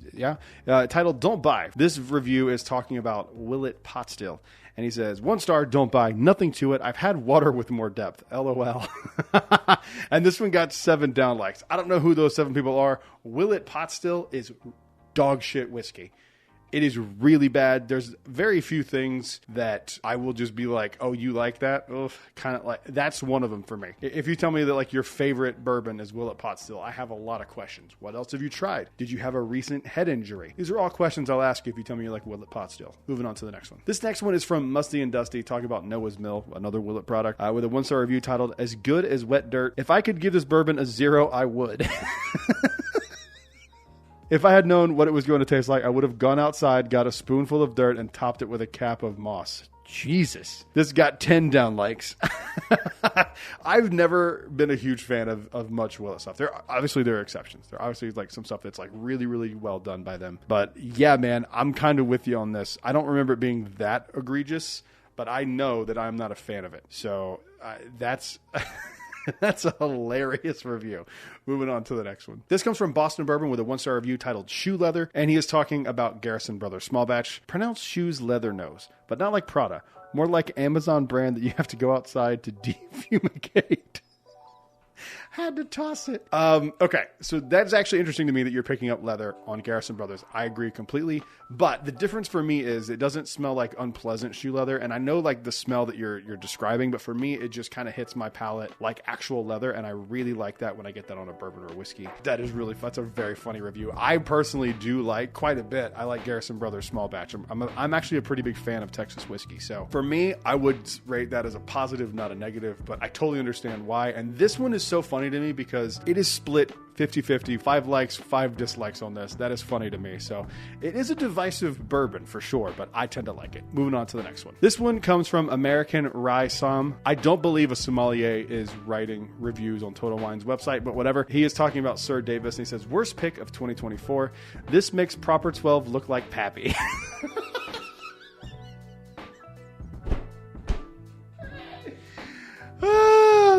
titled Don't Buy. This review is talking about Willet Pot Still. And he says, 1 star, don't buy, nothing to it. I've had water with more depth. LOL. And this one got 7 down likes. I don't know who those 7 people are. Willet Pot Still is dog shit whiskey. It is really bad. There's very few things that I will just be like, oh, you like that? Ugh, kind of like, that's one of them for me. If you tell me that like your favorite bourbon is Willet Pot Still, I have a lot of questions. What else have you tried? Did you have a recent head injury? These are all questions I'll ask you if you tell me you like Willet Pot Still. Moving on to the next one. This next one is from Musty and Dusty, talking about Noah's Mill, another Willet product, with a 1-star review titled As Good as Wet Dirt. If I could give this bourbon a 0, I would. If I had known what it was going to taste like, I would have gone outside, got a spoonful of dirt, and topped it with a cap of moss. Jesus. This got 10 down likes. I've never been a huge fan of much Willet stuff. There are exceptions. There are obviously like some stuff that's like really, really well done by them. But yeah, man, I'm kind of with you on this. I don't remember it being that egregious, but I know that I'm not a fan of it. So that's... That's a hilarious review. Moving on to the next one. This comes from Boston Bourbon with a 1-star review titled Shoe Leather, and he is talking about Garrison Brothers Small Batch. Pronounced Shoes Leather Nose, but not like Prada. More like Amazon brand that you have to go outside to defumigate. Had to toss it. Okay, so that's actually interesting to me that you're picking up leather on Garrison Brothers. I agree completely. But the difference for me is it doesn't smell like unpleasant shoe leather. And I know like the smell that you're describing, but for me, it just kind of hits my palate like actual leather. And I really like that when I get that on a bourbon or a whiskey. That's a very funny review. I personally do like quite a bit. I like Garrison Brothers Small Batch. I'm actually a pretty big fan of Texas whiskey. So for me, I would rate that as a positive, not a negative, but I totally understand why. And this one is so funny to me because it is split 50-50, 5 likes, 5 dislikes on this. That is funny to me. So it is a divisive bourbon for sure, but I tend to like it. Moving on to the next one. This one comes from American Rye Som. I don't believe a sommelier is writing reviews on Total Wine's website, but whatever. He is talking about Sir Davis, and he says, worst pick of 2024. This makes Proper 12 look like Pappy.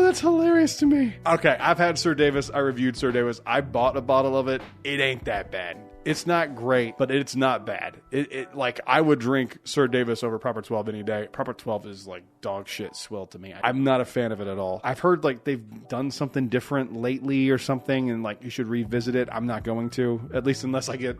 That's hilarious to me. Okay, I've had Sir Davis. I reviewed Sir Davis. I bought a bottle of it. It ain't that bad. It's not great, but it's not bad. It like I would drink Sir Davis over Proper 12 any day. Proper 12 is like dog shit swill to me. I'm not a fan of it at all. I've heard like they've done something different lately or something, and like you should revisit it. I'm not going to, at least unless I get...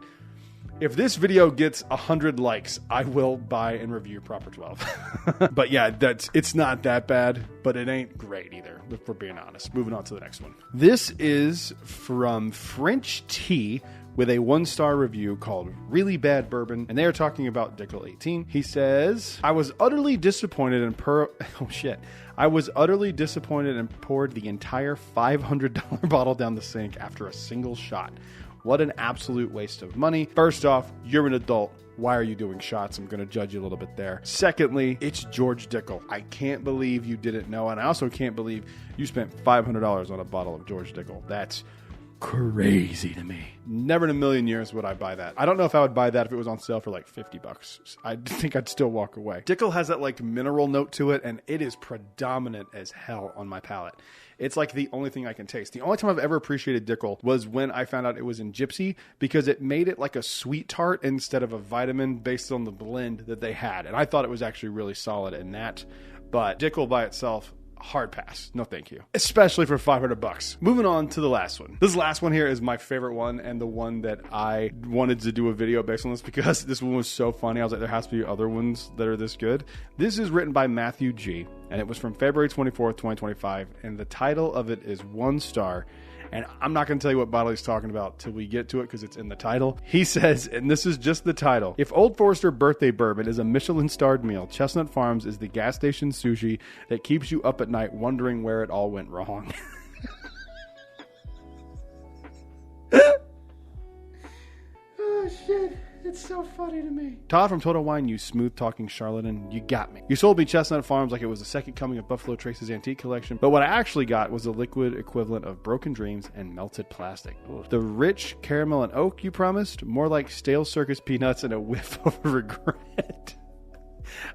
If this video gets 100 likes, I will buy and review Proper 12. But yeah, it's not that bad, but it ain't great either, if we're being honest. Moving on to the next one. This is from French Tea with a 1-star review called Really Bad Bourbon, and they are talking about Dickel 18. He says, I was utterly disappointed and I was utterly disappointed and poured the entire $500 bottle down the sink after a single shot. What an absolute waste of money. First off, you're an adult. Why are you doing shots? I'm going to judge you a little bit there. Secondly, it's George Dickel. I can't believe you didn't know, and I also can't believe you spent $500 on a bottle of George Dickel. That's crazy to me. Never in a million years would I buy that. I don't know if I would buy that if it was on sale for like $50. I think I'd still walk away. Dickel has that like mineral note to it, and it is predominant as hell on my palate. It's like the only thing I can taste. The only time I've ever appreciated Dickel was when I found out it was in Gypsy, because it made it like a sweet tart instead of a vitamin based on the blend that they had. And I thought it was actually really solid in that. But Dickel by itself, hard pass. No thank you. Especially for $500. Moving on to the last one. This last one here is my favorite one, and the one that I wanted to do a video based on this because this one was so funny. I was like, there has to be other ones that are this good. This is written by Matthew G, and it was from February 24th, 2025, and the title of it is 1 star, And I'm not going to tell you what bottle he's talking about till we get to it because it's in the title. He says, and this is just the title, if Old Forester Birthday Bourbon is a Michelin-starred meal, Chestnut Farms is the gas station sushi that keeps you up at night wondering where it all went wrong. Oh, shit. It's so funny to me. Todd from Total Wine, you smooth-talking charlatan, you got me. You sold me Chestnut Farms like it was the second coming of Buffalo Trace's antique collection, but what I actually got was the liquid equivalent of broken dreams and melted plastic. The rich caramel and oak you promised, more like stale circus peanuts and a whiff of regret.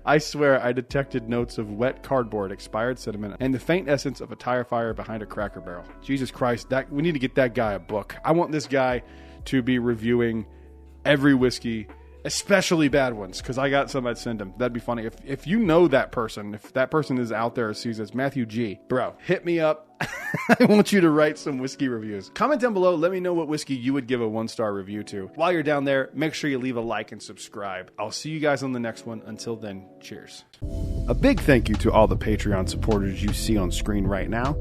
I swear I detected notes of wet cardboard, expired cinnamon, and the faint essence of a tire fire behind a Cracker Barrel. Jesus Christ, we need to get that guy a book. I want this guy to be reviewing every whiskey, especially bad ones, because I got some I'd send him. That'd be funny. If you know that person, if that person is out there or sees us, Matthew G, bro, hit me up. I want you to write some whiskey reviews. Comment down below. Let me know what whiskey you would give a 1-star review to. While you're down there, make sure you leave a like and subscribe. I'll see you guys on the next one. Until then, cheers. A big thank you to all the Patreon supporters you see on screen right now.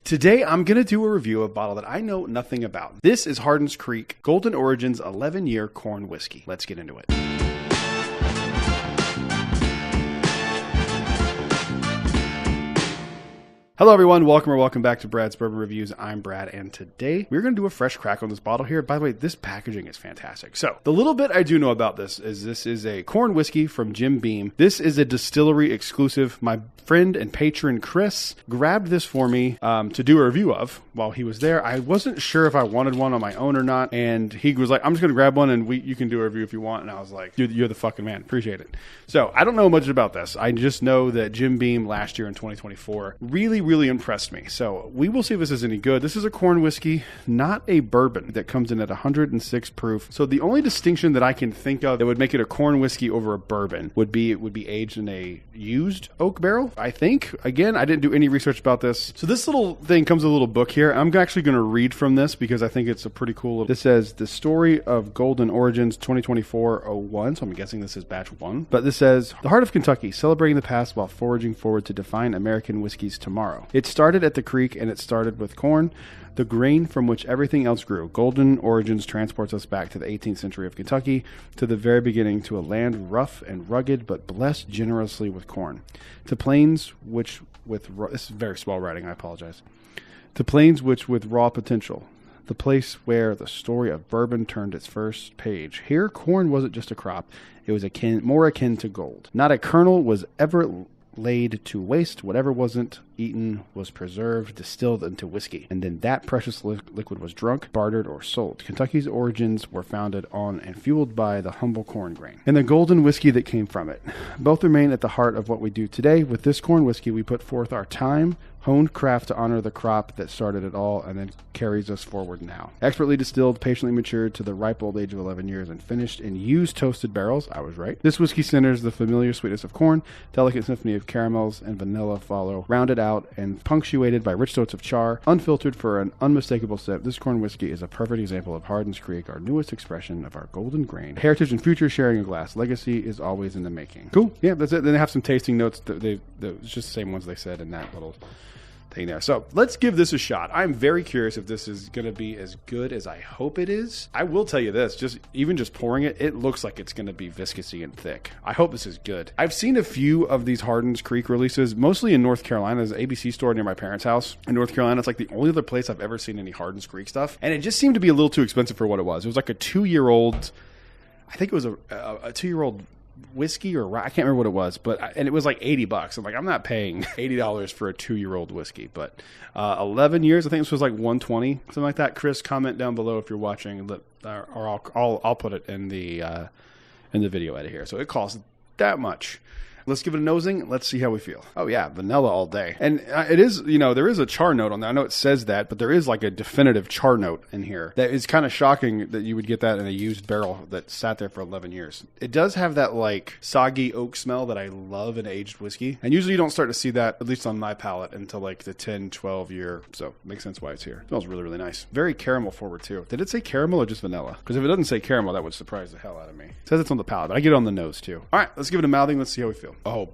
Today, I'm going to do a review of a bottle that I know nothing about. This is Hardin's Creek Golden Origins 11-year corn whiskey. Let's get into it. Hello everyone, welcome back to Brad's Bourbon Reviews. I'm Brad, and today we're going to do a fresh crack on this bottle here. By the way, this packaging is fantastic. So, the little bit I do know about this is a corn whiskey from Jim Beam. This is a distillery exclusive. My friend and patron Chris grabbed this for me to do a review of while he was there. I wasn't sure if I wanted one on my own or not, and he was like, I'm just going to grab one and you can do a review if you want. And I was like, you're the fucking man. Appreciate it. So, I don't know much about this. I just know that Jim Beam last year in 2024 really impressed me. So we will see if this is any good. This is a corn whiskey, not a bourbon, that comes in at 106 proof. So the only distinction that I can think of that would make it a corn whiskey over a bourbon would be it would be aged in a used oak barrel, I think. Again, I didn't do any research about this. So this little thing comes with a little book here. I'm actually going to read from this because I think it's a pretty cool. This says The Story of Golden Origins 2024-01. So I'm guessing this is batch 1. But this says, The Heart of Kentucky, celebrating the past while foraging forward to define American whiskey's tomorrow. It started at the creek, and it started with corn, the grain from which everything else grew. Golden Origins transports us back to the 18th century of Kentucky, to the very beginning, to a land rough and rugged, but blessed generously with corn. To plains which with this is very small writing, I apologize. To plains which with raw potential. The place where the story of bourbon turned its first page. Here, corn wasn't just a crop. It was more akin to gold. Not a kernel was ever laid to waste. Whatever wasn't eaten was preserved, distilled into whiskey, and then that precious liquid was drunk, bartered, or sold. Kentucky's origins were founded on and fueled by the humble corn grain and the golden whiskey that came from it. Both remain at the heart of what we do today. With this corn whiskey, we put forth our time, honed craft to honor the crop that started it all and then carries us forward now. Expertly distilled, patiently matured to the ripe old age of 11 years, and finished in used toasted barrels. I was right. This whiskey centers the familiar sweetness of corn. Delicate symphony of caramels and vanilla follow, rounded out and punctuated by rich notes of char. Unfiltered for an unmistakable sip, this corn whiskey is a perfect example of Hardin's Creek, our newest expression of our golden grain. Heritage and future sharing a glass. Legacy is always in the making. Cool. Yeah, that's it. Then they have some tasting notes. It's just the same ones they said in that little thing there. So let's give this a shot. I'm very curious if this is going to be as good as I hope it is. I will tell you this, even just pouring it, it looks like it's going to be viscousy and thick. I hope this is good. I've seen a few of these Hardin's Creek releases, mostly in North Carolina. There's an ABC store near my parents' house in North Carolina. It's like the only other place I've ever seen any Hardin's Creek stuff. And it just seemed to be a little too expensive for what it was. It was like a 2-year-old, I think it was a 2-year-old whiskey or I can't remember what it was, and it was like $80. I'm like, I'm not paying $80 for a 2-year-old whiskey, but 11 years, I think this was like $120, something like that. Chris, comment down below if you're watching, or I'll put it in the video edit here. So it costs that much. Let's give it a nosing. Let's see how we feel. Oh yeah, vanilla all day. And it is, there is a char note on there. I know it says that, but there is like a definitive char note in here. That is kind of shocking that you would get that in a used barrel that sat there for 11 years. It does have that like soggy oak smell that I love in aged whiskey. And usually you don't start to see that, at least on my palate, until like the 10, 12 year. So makes sense why it's here. It smells really, really nice. Very caramel forward too. Did it say caramel or just vanilla? Because if it doesn't say caramel, that would surprise the hell out of me. It says it's on the palate, but I get it on the nose too. All right, let's give it a mouthing. Let's see how we feel. Oh,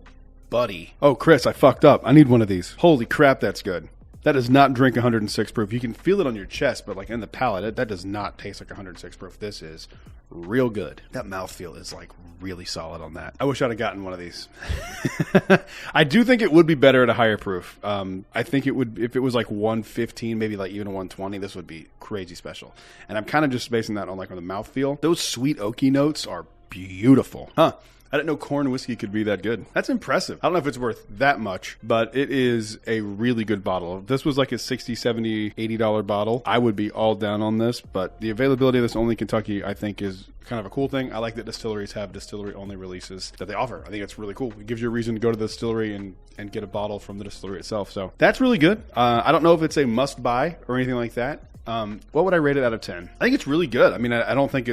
buddy. Oh, Chris, I fucked up. I need one of these. Holy crap, that's good. That does not drink 106 proof. You can feel it on your chest, but like in the palate, that does not taste like 106 proof. This is real good. That mouthfeel is like really solid on that. I wish I'd have gotten one of these. I do think it would be better at a higher proof. I think it would, if it was like 115, maybe like even a 120, this would be crazy special. And I'm kind of just basing that on like on the mouthfeel. Those sweet oaky notes are beautiful. Huh. I didn't know corn whiskey could be that good. That's impressive. I don't know if it's worth that much, but it is a really good bottle. If this was like a $60, $70, $80 bottle, I would be all down on this, but the availability of this only in Kentucky, I think, is kind of a cool thing. I like that distilleries have distillery-only releases that they offer. I think it's really cool. It gives you a reason to go to the distillery and get a bottle from the distillery itself. So that's really good. I don't know if it's a must-buy or anything like that. What would I rate it out of 10? I think it's really good. I mean, I don't think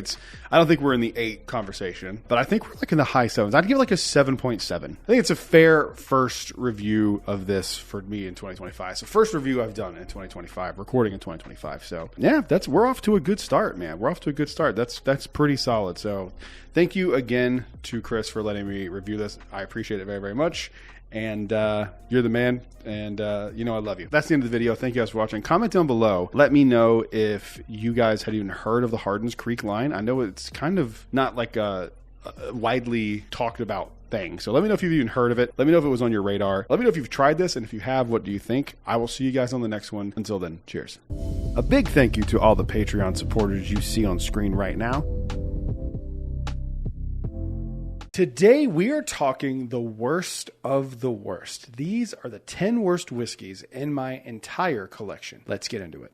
we're in the 8 conversation, but I think we're like in the high 7s. I'd give it like a 7.7. I think it's a fair first review of this for me in 2025. So first review I've done in 2025, recording in 2025. So yeah, we're off to a good start, man. We're off to a good start. That's pretty solid. So thank you again to Chris for letting me review this. I appreciate it very, very much. And you're the man, and you know I love you. That's the end of the video. Thank you guys for watching. Comment down below. Let me know if you guys had even heard of the Hardin's Creek line. I know it's kind of not like a widely talked about thing. So let me know if you've even heard of it. Let me know if it was on your radar. Let me know if you've tried this, and if you have, what do you think? I will see you guys on the next one. Until then, cheers. A big thank you to all the Patreon supporters you see on screen right now. Today, we are talking the worst of the worst. These are the 10 worst whiskeys in my entire collection. Let's get into it.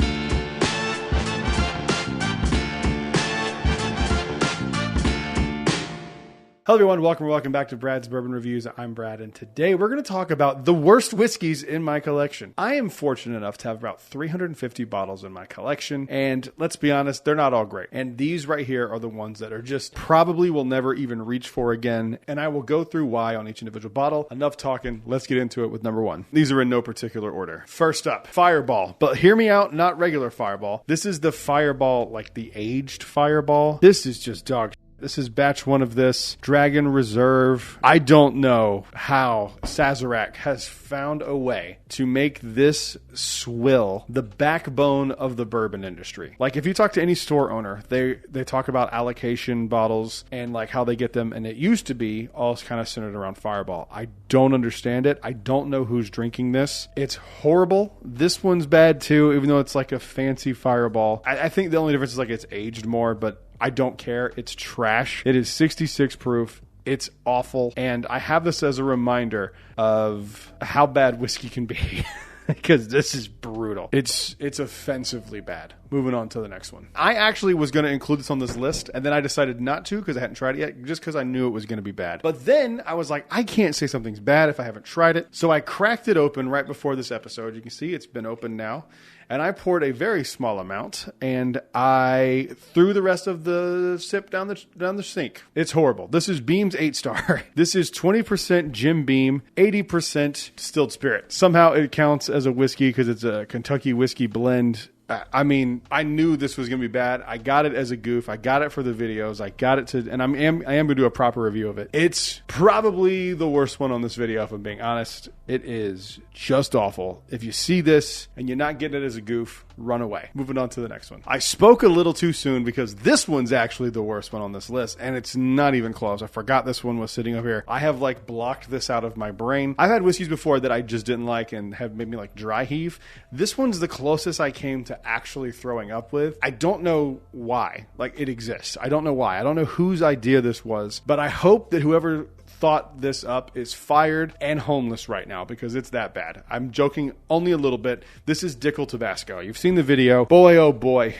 Hello everyone, welcome back to Brad's Bourbon Reviews. I'm Brad, and today we're going to talk about the worst whiskeys in my collection. I am fortunate enough to have about 350 bottles in my collection, and let's be honest, they're not all great. And these right here are the ones that are just probably will never even reach for again, and I will go through why on each individual bottle. Enough talking, let's get into it with number 1. These are in no particular order. First up, Fireball. But hear me out, not regular Fireball. This is the Fireball, like the aged Fireball. This is just dog shit. This is batch 1 of this. Dragon Reserve. I don't know how Sazerac has found a way to make this swill the backbone of the bourbon industry. Like if you talk to any store owner, they talk about allocation bottles and like how they get them. And it used to be all kind of centered around Fireball. I don't understand it. I don't know who's drinking this. It's horrible. This one's bad too, even though it's like a fancy Fireball. I think the only difference is like it's aged more, but I don't care. It's trash. It is 66 proof. It's awful. And I have this as a reminder of how bad whiskey can be. Because this is brutal. It's offensively bad. Moving on to the next one. I actually was going to include this on this list, and then I decided not to because I hadn't tried it yet, just because I knew it was going to be bad. But then I was like, I can't say something's bad if I haven't tried it. So I cracked it open right before this episode. You can see it's been open now. And I poured a very small amount, and I threw the rest of the sip down the sink. It's horrible. This is Beam's 8-star. This is 20% Jim Beam, 80% distilled spirit. Somehow it counts as a whiskey because it's a Kentucky whiskey blend. I mean, I knew this was going to be bad. I got it as a goof. I got it for the videos. I got it to, and I am going to do a proper review of it. It's probably the worst one on this video, if I'm being honest. It is just awful. If you see this and you're not getting it as a goof, run away. Moving on to the next one. I spoke a little too soon because this one's actually the worst one on this list, and it's not even close. I forgot this one was sitting up here. I have like blocked this out of my brain. I've had whiskeys before that I just didn't like and have made me like dry heave. This one's the closest I came to actually throwing up with. I don't know why. Like, it exists. I don't know why. I don't know whose idea this was, but I hope that whoever thought this up is fired and homeless right now because it's that bad. I'm joking only a little bit. This is Dickel Tabasco. You've seen the video. Boy, oh boy.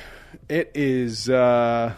It is a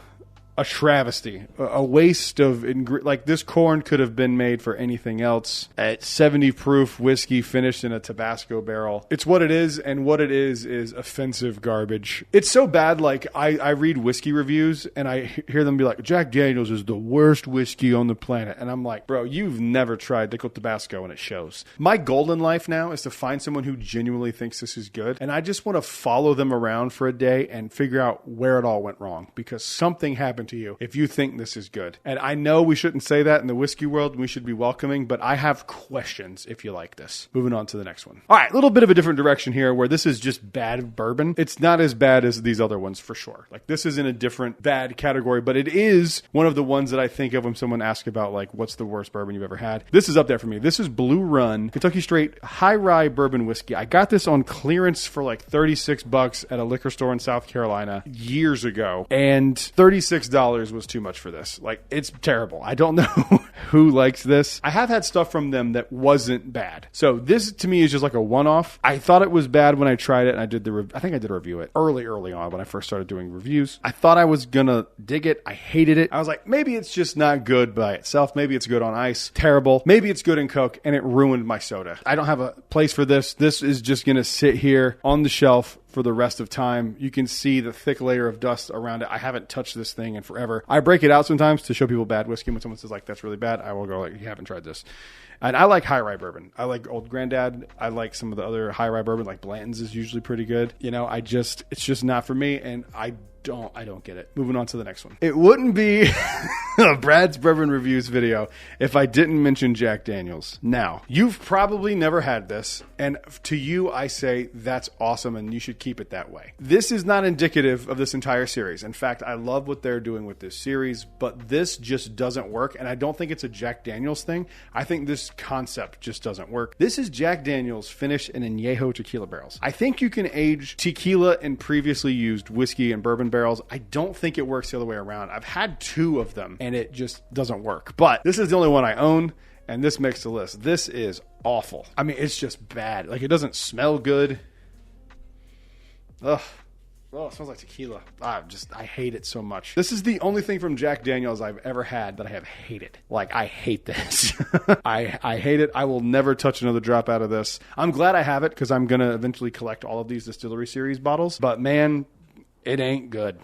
travesty, a waste of like this corn could have been made for anything else. At 70 proof whiskey finished in a Tabasco barrel. It's what it is, and what it is offensive garbage. It's so bad, like I read whiskey reviews and I hear them be like, Jack Daniels is the worst whiskey on the planet, and I'm like, bro, you've never tried Dickel Tabasco, and it shows. My goal in life now is to find someone who genuinely thinks this is good, and I just want to follow them around for a day and figure out where it all went wrong, because something happened to you if you think this is good. And I know we shouldn't say that in the whiskey world. We should be welcoming, but I have questions if you like this. Moving on to the next one. All right, a little bit of a different direction here where this is just bad bourbon. It's not as bad as these other ones for sure. Like this is in a different bad category, but it is one of the ones that I think of when someone asks about like, what's the worst bourbon you've ever had? This is up there for me. This is Blue Run Kentucky Straight High Rye Bourbon Whiskey. I got this on clearance for like $36 at a liquor store in South Carolina years ago, and $36 was too much for this. Like, it's terrible. I don't know who likes this. I have had stuff from them that wasn't bad. So this to me is just like a one-off. I thought it was bad when I tried it, and I think I did a review it early on when I first started doing reviews. I thought I was gonna dig it. I hated it. I was like, maybe it's just not good by itself. Maybe it's good on ice. Terrible. Maybe it's good in Coke, and it ruined my soda. I don't have a place for this. This is just gonna sit here on the shelf for the rest of time. You can see the thick layer of dust around it. I haven't touched this thing in forever. I break it out sometimes to show people bad whiskey. When someone says like, that's really bad, I will go like, you haven't tried this. And I like high rye bourbon. I like Old Granddad. I like some of the other high rye bourbon, like Blanton's is usually pretty good. You know, it's just not for me, and I don't get it. Moving on to the next one. It wouldn't be Brad's Bourbon Reviews video if I didn't mention Jack Daniels. Now, you've probably never had this, and to you, I say that's awesome, and you should keep it that way. This is not indicative of this entire series. In fact, I love what they're doing with this series, but this just doesn't work, and I don't think it's a Jack Daniels thing. I think this concept just doesn't work. This is Jack Daniels finished in añejo tequila barrels. I think you can age tequila in previously used whiskey and bourbon barrels. I don't think it works the other way around. I've had 2 of them and it just doesn't work. But this is the only one I own, and this makes the list. This is awful. I mean, it's just bad. Like, it doesn't smell good. Ugh. Oh, it smells like tequila. I hate it so much. This is the only thing from Jack Daniels I've ever had that I have hated. Like, I hate this. I hate it. I will never touch another drop out of this. I'm glad I have it because I'm going to eventually collect all of these Distillery Series bottles. But man, it ain't good.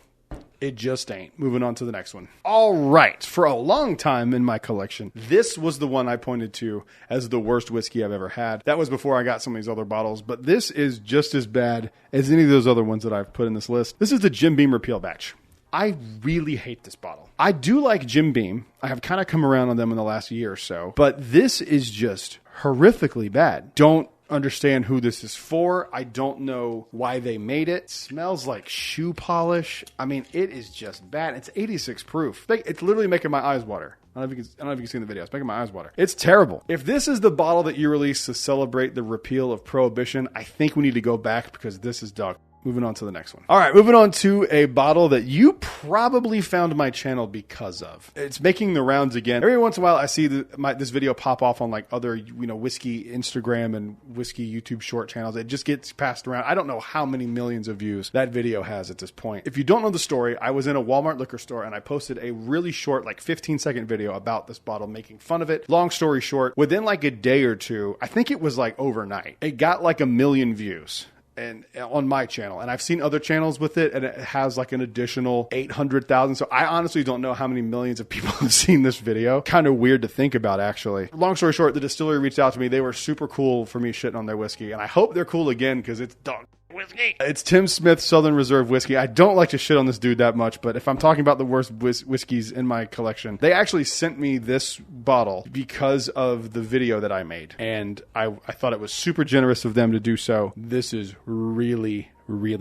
It just ain't. Moving on to the next one. All right. For a long time in my collection, this was the one I pointed to as the worst whiskey I've ever had. That was before I got some of these other bottles, but this is just as bad as any of those other ones that I've put in this list. This is the Jim Beam Repeal Batch. I really hate this bottle. I do like Jim Beam. I have kind of come around on them in the last year or so, but this is just horrifically bad. Don't understand who this is for. I don't know why they made it. It smells like shoe polish. I mean, it is just bad. It's 86 proof. It's literally making my eyes water. I don't know if you can see in the video. It's making my eyes water. It's terrible. If this is the bottle that you released to celebrate the repeal of Prohibition, I think we need to go back because this is dog. Moving on to the next one. All right, moving on to a bottle that you probably found my channel because of. It's making the rounds again. Every once in a while, I see this video pop off on like other, whiskey Instagram and whiskey YouTube short channels. It just gets passed around. I don't know how many millions of views that video has at this point. If you don't know the story, I was in a Walmart liquor store and I posted a really short, like 15-second video about this bottle, making fun of it. Long story short, within like a day or two, I think it was like overnight, it got like 1 million views. And on my channel, and I've seen other channels with it, and it has like an additional 800,000. So I honestly don't know how many millions of people have seen this video. Kind of weird to think about, actually. Long story short, the distillery reached out to me. They were super cool for me shitting on their whiskey, and I hope they're cool again because it's dog whiskey. It's Tim Smith Southern Reserve whiskey. I don't like to shit on this dude that much, but if I'm talking about the worst whiskeys in my collection, they actually sent me this bottle because of the video that I made, and I thought it was super generous of them to do so. This is really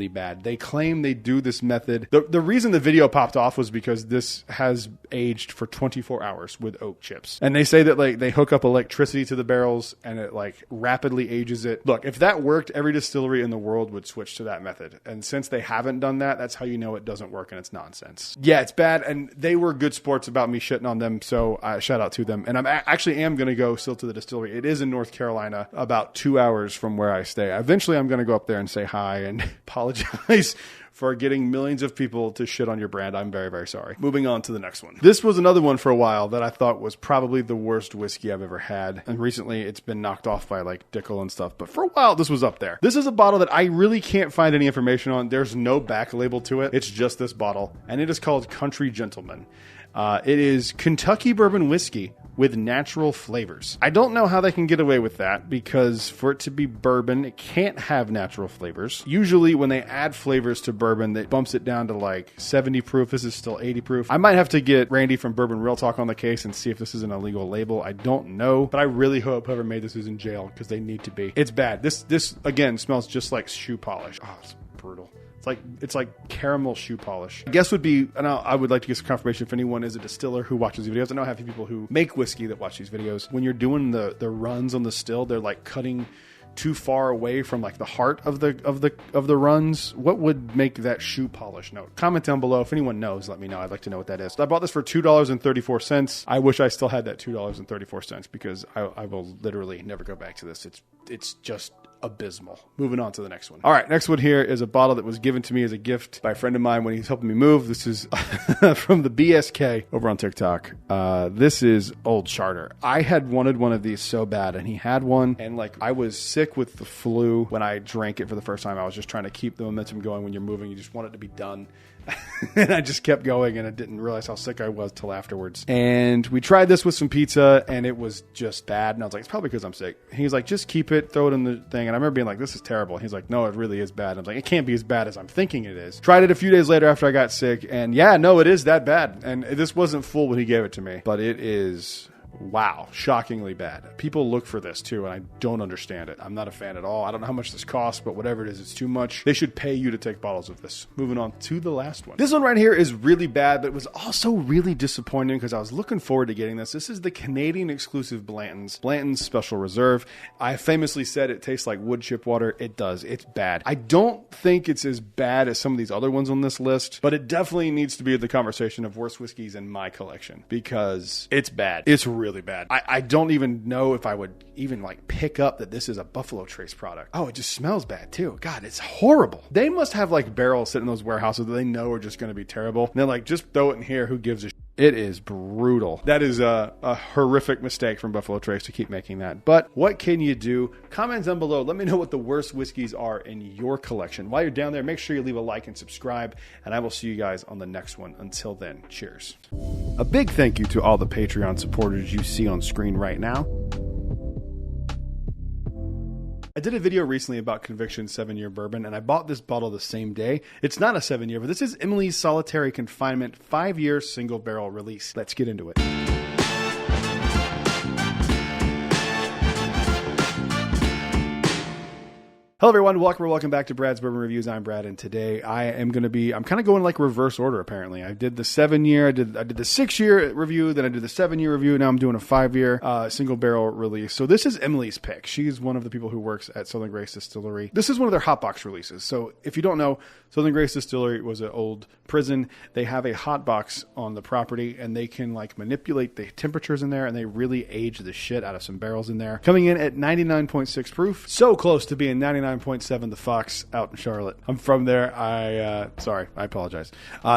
bad. They claim they do this method. The reason the video popped off was because this has aged for 24 hours with oak chips. And they say that like they hook up electricity to the barrels and it like rapidly ages it. Look, if that worked, every distillery in the world would switch to that method. And since they haven't done that, that's how you know it doesn't work and it's nonsense. Yeah, it's bad. And they were good sports about me shitting on them. So shout out to them. And I'm actually am going to go still to the distillery. It is in North Carolina, about 2 hours from where I stay. Eventually I'm going to go up there and say hi and apologize for getting millions of people to shit on your brand. I'm very, very sorry. Moving on to the next one. This was another one for a while that I thought was probably the worst whiskey I've ever had. And recently it's been knocked off by like Dickel and stuff. But for a while, this was up there. This is a bottle that I really can't find any information on. There's no back label to it. It's just this bottle. And it is called Country Gentleman. It is Kentucky bourbon whiskey with natural flavors. I don't know how they can get away with that, because for it to be bourbon, it can't have natural flavors. Usually when they add flavors to bourbon, that bumps it down to like 70 proof. This is still 80 proof. I might have to get Randy from Bourbon Real Talk on the case and see if this is an illegal label. I don't know, but I really hope whoever made this is in jail, because they need to be. It's bad. This again smells just like shoe polish. Oh, it's brutal. It's like caramel shoe polish. I guess would be, and I would like to get some confirmation if anyone is a distiller who watches videos. I know I have people who make whiskey that watch these videos. When you're doing the runs on the still, they're like cutting too far away from like the heart of the runs. What would make that shoe polish note? Comment down below if anyone knows. Let me know. I'd like to know what that is. So I bought this for $2.34. I wish I still had that $2.34, because I will literally never go back to this. It's just abysmal. Moving on to the next one. All right, next one here is a bottle that was given to me as a gift by a friend of mine when he's helping me move. This is from the BSK over on TikTok. This is Old Charter. I had wanted one of these so bad, and he had one, and like I was sick with the flu when I drank it for the first time. I was just trying to keep the momentum going. When you're moving, you just want it to be done. And I just kept going, and I didn't realize how sick I was till afterwards. And we tried this with some pizza, and it was just bad. And I was like, it's probably because I'm sick. He's like, just keep it, throw it in the thing. And I remember being like, this is terrible. He's like, no, it really is bad. And I was like, it can't be as bad as I'm thinking it is. Tried it a few days later after I got sick, and yeah, no, it is that bad. And this wasn't full when he gave it to me, but it is... wow, shockingly bad. People look for this too, and I don't understand it. I'm not a fan at all. I don't know how much this costs, but whatever it is, it's too much. They should pay you to take bottles of this. Moving on to the last one. This one right here is really bad, but it was also really disappointing because I was looking forward to getting this. This is the Canadian exclusive Blanton's Special Reserve. I famously said it tastes like wood chip water. It does. It's bad. I don't think it's as bad as some of these other ones on this list, but it definitely needs to be in the conversation of worst whiskeys in my collection, because it's bad. It's really bad. I don't even know if I would even like pick up that this is a Buffalo Trace product. Oh, it just smells bad too. God, it's horrible. They must have like barrels sitting in those warehouses that they know are just going to be terrible. And they're like, just throw it in here. Who gives a shit? It is brutal. That is a horrific mistake from Buffalo Trace to keep making that. But what can you do? Comment down below. Let me know what the worst whiskeys are in your collection. While you're down there, make sure you leave a like and subscribe, and I will see you guys on the next one. Until then, cheers. A big thank you to all the Patreon supporters you see on screen right now. I did a video recently about Conviction 7-year bourbon, and I bought this bottle the same day. It's not a 7-year, but this is Emily's Solitary Confinement 5-year single barrel release. Let's get into it. Hello everyone, welcome back to Brad's Bourbon Reviews. I'm Brad, and today I'm kind of going like reverse order apparently. I did the 7-year, I did the 6-year review, then I did the 7-year review, now I'm doing a 5-year single barrel release. So this is Emily's pick. She's one of the people who works at Southern Grace Distillery. This is one of their hot box releases. So if you don't know, Southern Grace Distillery was an old prison. They have a hot box on the property, and they can like manipulate the temperatures in there, and they really age the shit out of some barrels in there. Coming in at 99.6 proof, so close to being 99.7 the Fox out in Charlotte. I'm from there. I apologize.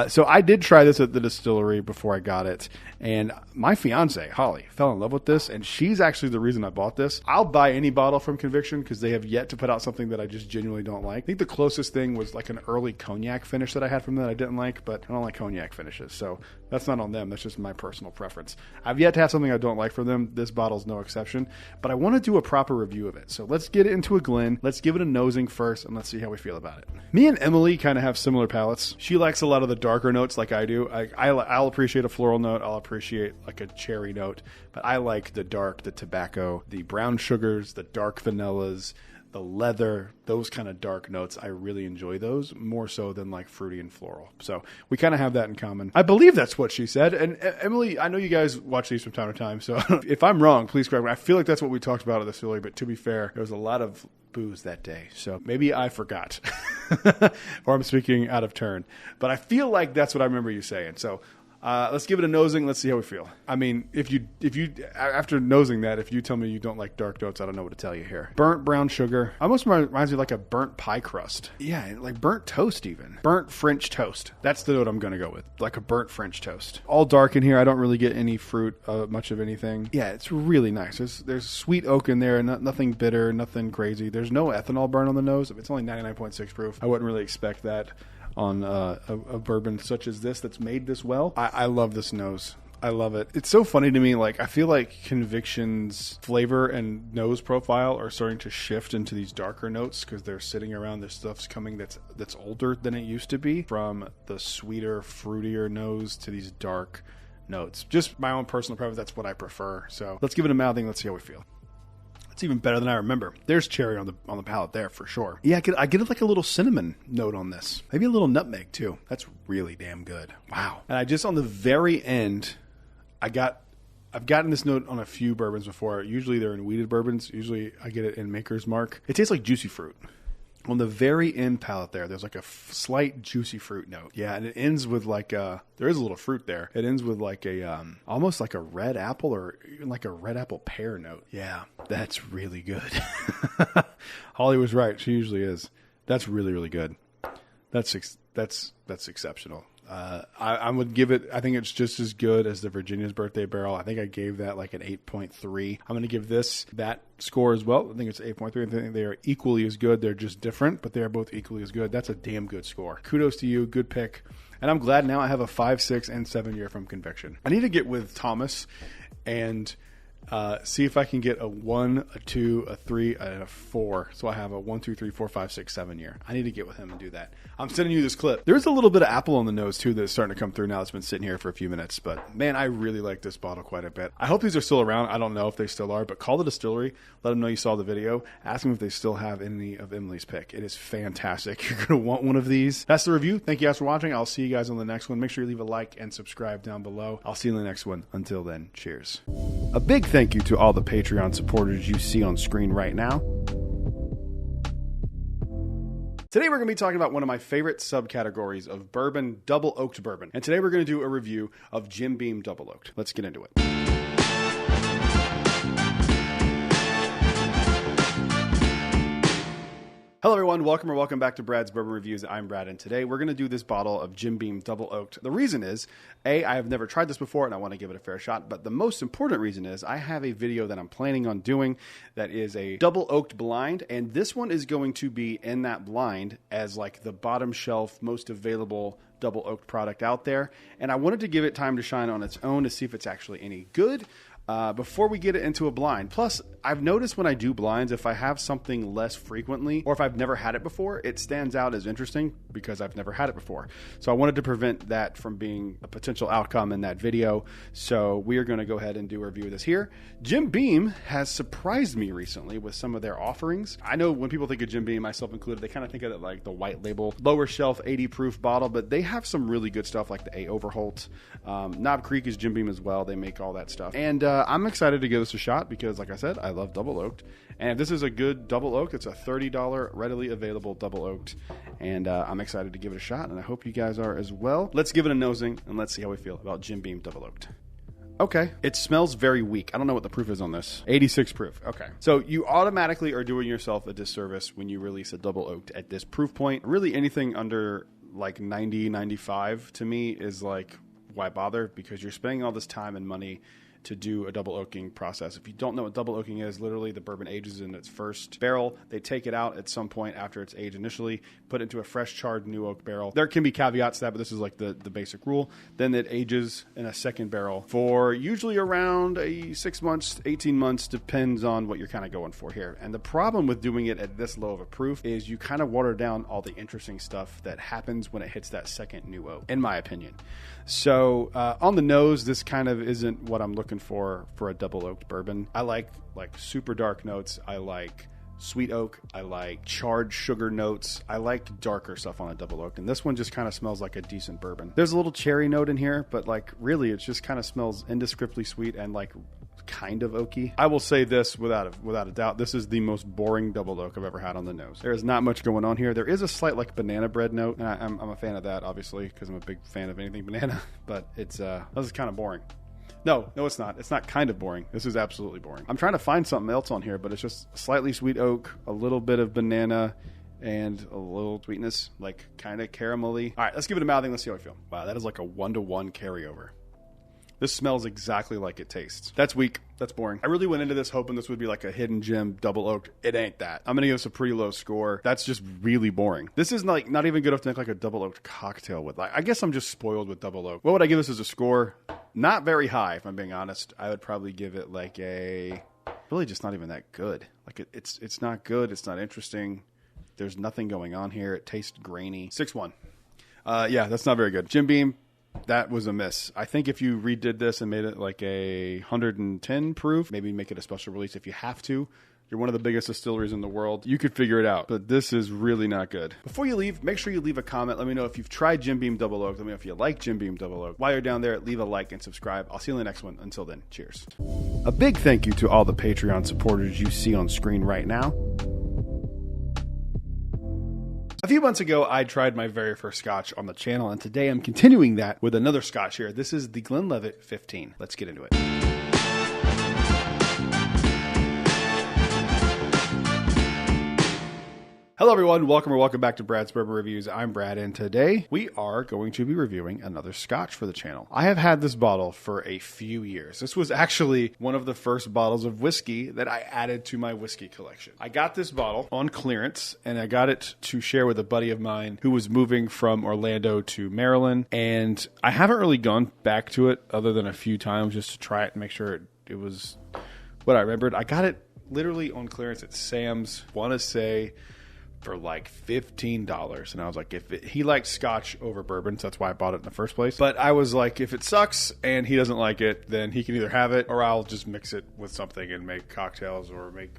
So I did try this at the distillery before I got it, and my fiance Holly fell in love with this, and she's actually the reason I bought this. I'll buy any bottle from Conviction because they have yet to put out something that I just genuinely don't like. I think the closest thing was like an early cognac finish that I had from them that I didn't like, but I don't like cognac finishes, so that's not on them. That's just my personal preference. I've yet to have something I don't like from them. This bottle's no exception, but I want to do a proper review of it. So let's get it into a Glen. Let's give it a nosing first, and let's see how we feel about it. Me and Emily kind of have similar palates. She likes a lot of the darker notes like I do. I'll appreciate a floral note. I'll appreciate like a cherry note, but I like the dark, the tobacco, the brown sugars, the dark vanillas, the leather, those kind of dark notes. I really enjoy those more so than like fruity and floral. So we kind of have that in common. I believe that's what she said. And Emily, I know you guys watch these from time to time, so if I'm wrong, please correct me. I feel like that's what we talked about at the distillery, but to be fair, there was a lot of booze that day, so maybe I forgot or I'm speaking out of turn, but I feel like that's what I remember you saying. So let's give it a nosing. Let's see how we feel. I mean, if you after nosing that, if you tell me you don't like dark notes, I don't know what to tell you here. Burnt brown sugar. Almost reminds me of like a burnt pie crust. Yeah, like burnt toast even. Burnt French toast. That's the note I'm going to go with. Like a burnt French toast. All dark in here. I don't really get any fruit, much of anything. Yeah, it's really nice. There's sweet oak in there. Nothing bitter, nothing crazy. There's no ethanol burn on the nose. It's only 99.6 proof. I wouldn't really expect that on a bourbon such as this that's made this well. I love this nose. I love it. It's so funny to me. Like, I feel like Conviction's flavor and nose profile are starting to shift into these darker notes because they're sitting around. This stuff's coming that's older than it used to be, from the sweeter, fruitier nose to these dark notes. Just my own personal preference. That's what I prefer. So let's give it a mouthing. Let's see how we feel. It's even better than I remember. There's cherry on the palate there for sure. Yeah, I get like a little cinnamon note on this. Maybe a little nutmeg too. That's really damn good. Wow. And I just, on the very end, I've gotten this note on a few bourbons before. Usually they're in wheated bourbons. Usually I get it in Maker's Mark. It tastes like juicy fruit. On the very end palate there's like a slight juicy fruit note. Yeah, and it ends with like there is a little fruit there. It ends with like a almost like a red apple or even like a red apple pear note. Yeah, that's really good. Holly was right. She usually is. That's really, really good. That's exceptional. I would give it, I think it's just as good as the Virginia's Birthday Barrel. I think I gave that like an 8.3. I'm going to give this that score as well. I think it's 8.3. I think they are equally as good. They're just different, but they are both equally as good. That's a damn good score. Kudos to you. Good pick. And I'm glad now I have a 5, 6, and 7 year from Conviction. I need to get with Thomas and see if I can get a 1, a 2, a 3, and a 4. So I have a 1, 2, 3, 4, 5, 6, 7 year. I need to get with him and do that. I'm sending you this clip. There's a little bit of apple on the nose too that's starting to come through now. It's been sitting here for a few minutes, but man, I really like this bottle quite a bit. I hope these are still around. I don't know if they still are, but call the distillery. Let them know you saw the video. Ask them if they still have any of Emily's pick. It is fantastic. You're going to want one of these. That's the review. Thank you guys for watching. I'll see you guys on the next one. Make sure you leave a like and subscribe down below. I'll see you in the next one. Until then, cheers. A big thank you to all the Patreon supporters you see on screen right now. Today we're going to be talking about one of my favorite subcategories of bourbon, double oaked bourbon. And today we're going to do a review of Jim Beam double oaked. Let's get into it. Hello everyone, welcome back to Brad's Bourbon Reviews. I'm Brad, and today we're going to do this bottle of Jim Beam Double Oaked. The reason is, A, I have never tried this before and I want to give it a fair shot, but the most important reason is I have a video that I'm planning on doing that is a double oaked blind, and this one is going to be in that blind as like the bottom shelf, most available double oaked product out there, and I wanted to give it time to shine on its own to see if it's actually any good. Before we get it into a blind. Plus, I've noticed when I do blinds, if I have something less frequently, or if I've never had it before, it stands out as interesting because I've never had it before. So I wanted to prevent that from being a potential outcome in that video. So we are going to go ahead and do a review of this here. Jim Beam has surprised me recently with some of their offerings. I know when people think of Jim Beam, myself included, they kind of think of it like the white label, lower shelf, 80 proof bottle, but they have some really good stuff like the A Overholt. Knob Creek is Jim Beam as well. They make all that stuff. And I'm excited to give this a shot because, like I said, I love double oaked. And if this is a good double oaked, it's a $30 readily available double oaked. And I'm excited to give it a shot, and I hope you guys are as well. Let's give it a nosing, and let's see how we feel about Jim Beam double oaked. Okay, it smells very weak. I don't know what the proof is on this. 86 proof. Okay. So you automatically are doing yourself a disservice when you release a double oaked at this proof point. Really anything under like 90, 95 to me is like, why bother? Because you're spending all this time and money to do a double oaking process. If you don't know what double oaking is, literally the bourbon ages in its first barrel. They take it out at some point after it's aged initially, put it into a fresh charred new oak barrel. There can be caveats to that, but this is like the basic rule. Then it ages in a second barrel for usually around 6 months, 18 months, depends on what you're kind of going for here. And the problem with doing it at this low of a proof is you kind of water down all the interesting stuff that happens when it hits that second new oak, in my opinion. So on the nose, this kind of isn't what I'm looking for a double oaked bourbon. I like super dark notes. I like sweet oak. I like charred sugar notes. I like darker stuff on a double oaked, and this one just kind of smells like a decent bourbon. There's a little cherry note in here, but like really, it just kind of smells indescriptibly sweet and like kind of oaky. I will say this without a doubt, this is the most boring double oak I've ever had on the nose. There is not much going on here. There is a slight like banana bread note, and I'm a fan of that obviously because I'm a big fan of anything banana, but it's this is kind of boring. No, it's not. It's not kind of boring. This is absolutely boring. I'm trying to find something else on here, but it's just slightly sweet oak, a little bit of banana, and a little sweetness, like kind of caramelly. All right, let's give it a mouthing. Let's see how I feel. Wow, that is like a 1-to-1 carryover. This smells exactly like it tastes. That's weak. That's boring. I really went into this hoping this would be like a hidden gem double oaked. It ain't that. I'm going to give this a pretty low score. That's just really boring. This is like not even good enough to make like a double oaked cocktail with. Like, I guess I'm just spoiled with double oak. What would I give this as a score? Not very high, if I'm being honest. I would probably give it like really just not even that good. Like it's not good. It's not interesting. There's nothing going on here. It tastes grainy. 6-1. Yeah, that's not very good. Jim Beam, that was a miss. I think if you redid this and made it like a 110 proof, maybe make it a special release if you have to. You're one of the biggest distilleries in the world. You could figure it out, but this is really not good. Before you leave, make sure you leave a comment. Let me know if you've tried Jim Beam Double Oak. Let me know if you like Jim Beam Double Oak. While you're down there, leave a like and subscribe. I'll see you in the next one. Until then, cheers. A big thank you to all the Patreon supporters you see on screen right now. A few months ago, I tried my very first scotch on the channel, and today I'm continuing that with another scotch here. This is the Glenlivet 15. Let's get into it. Hello everyone, welcome back to Brad's Bourbon Reviews. I'm Brad, and today we are going to be reviewing another scotch for the channel. I have had this bottle for a few years. This was actually one of the first bottles of whiskey that I added to my whiskey collection. I got this bottle on clearance, and I got it to share with a buddy of mine who was moving from Orlando to Maryland, and I haven't really gone back to it other than a few times just to try it and make sure it was what I remembered. I got it literally on clearance at Sam's, want to say, for like $15. And I was like, he liked scotch over bourbon, so that's why I bought it in the first place. But I was like, if it sucks and he doesn't like it, then he can either have it or I'll just mix it with something and make cocktails or make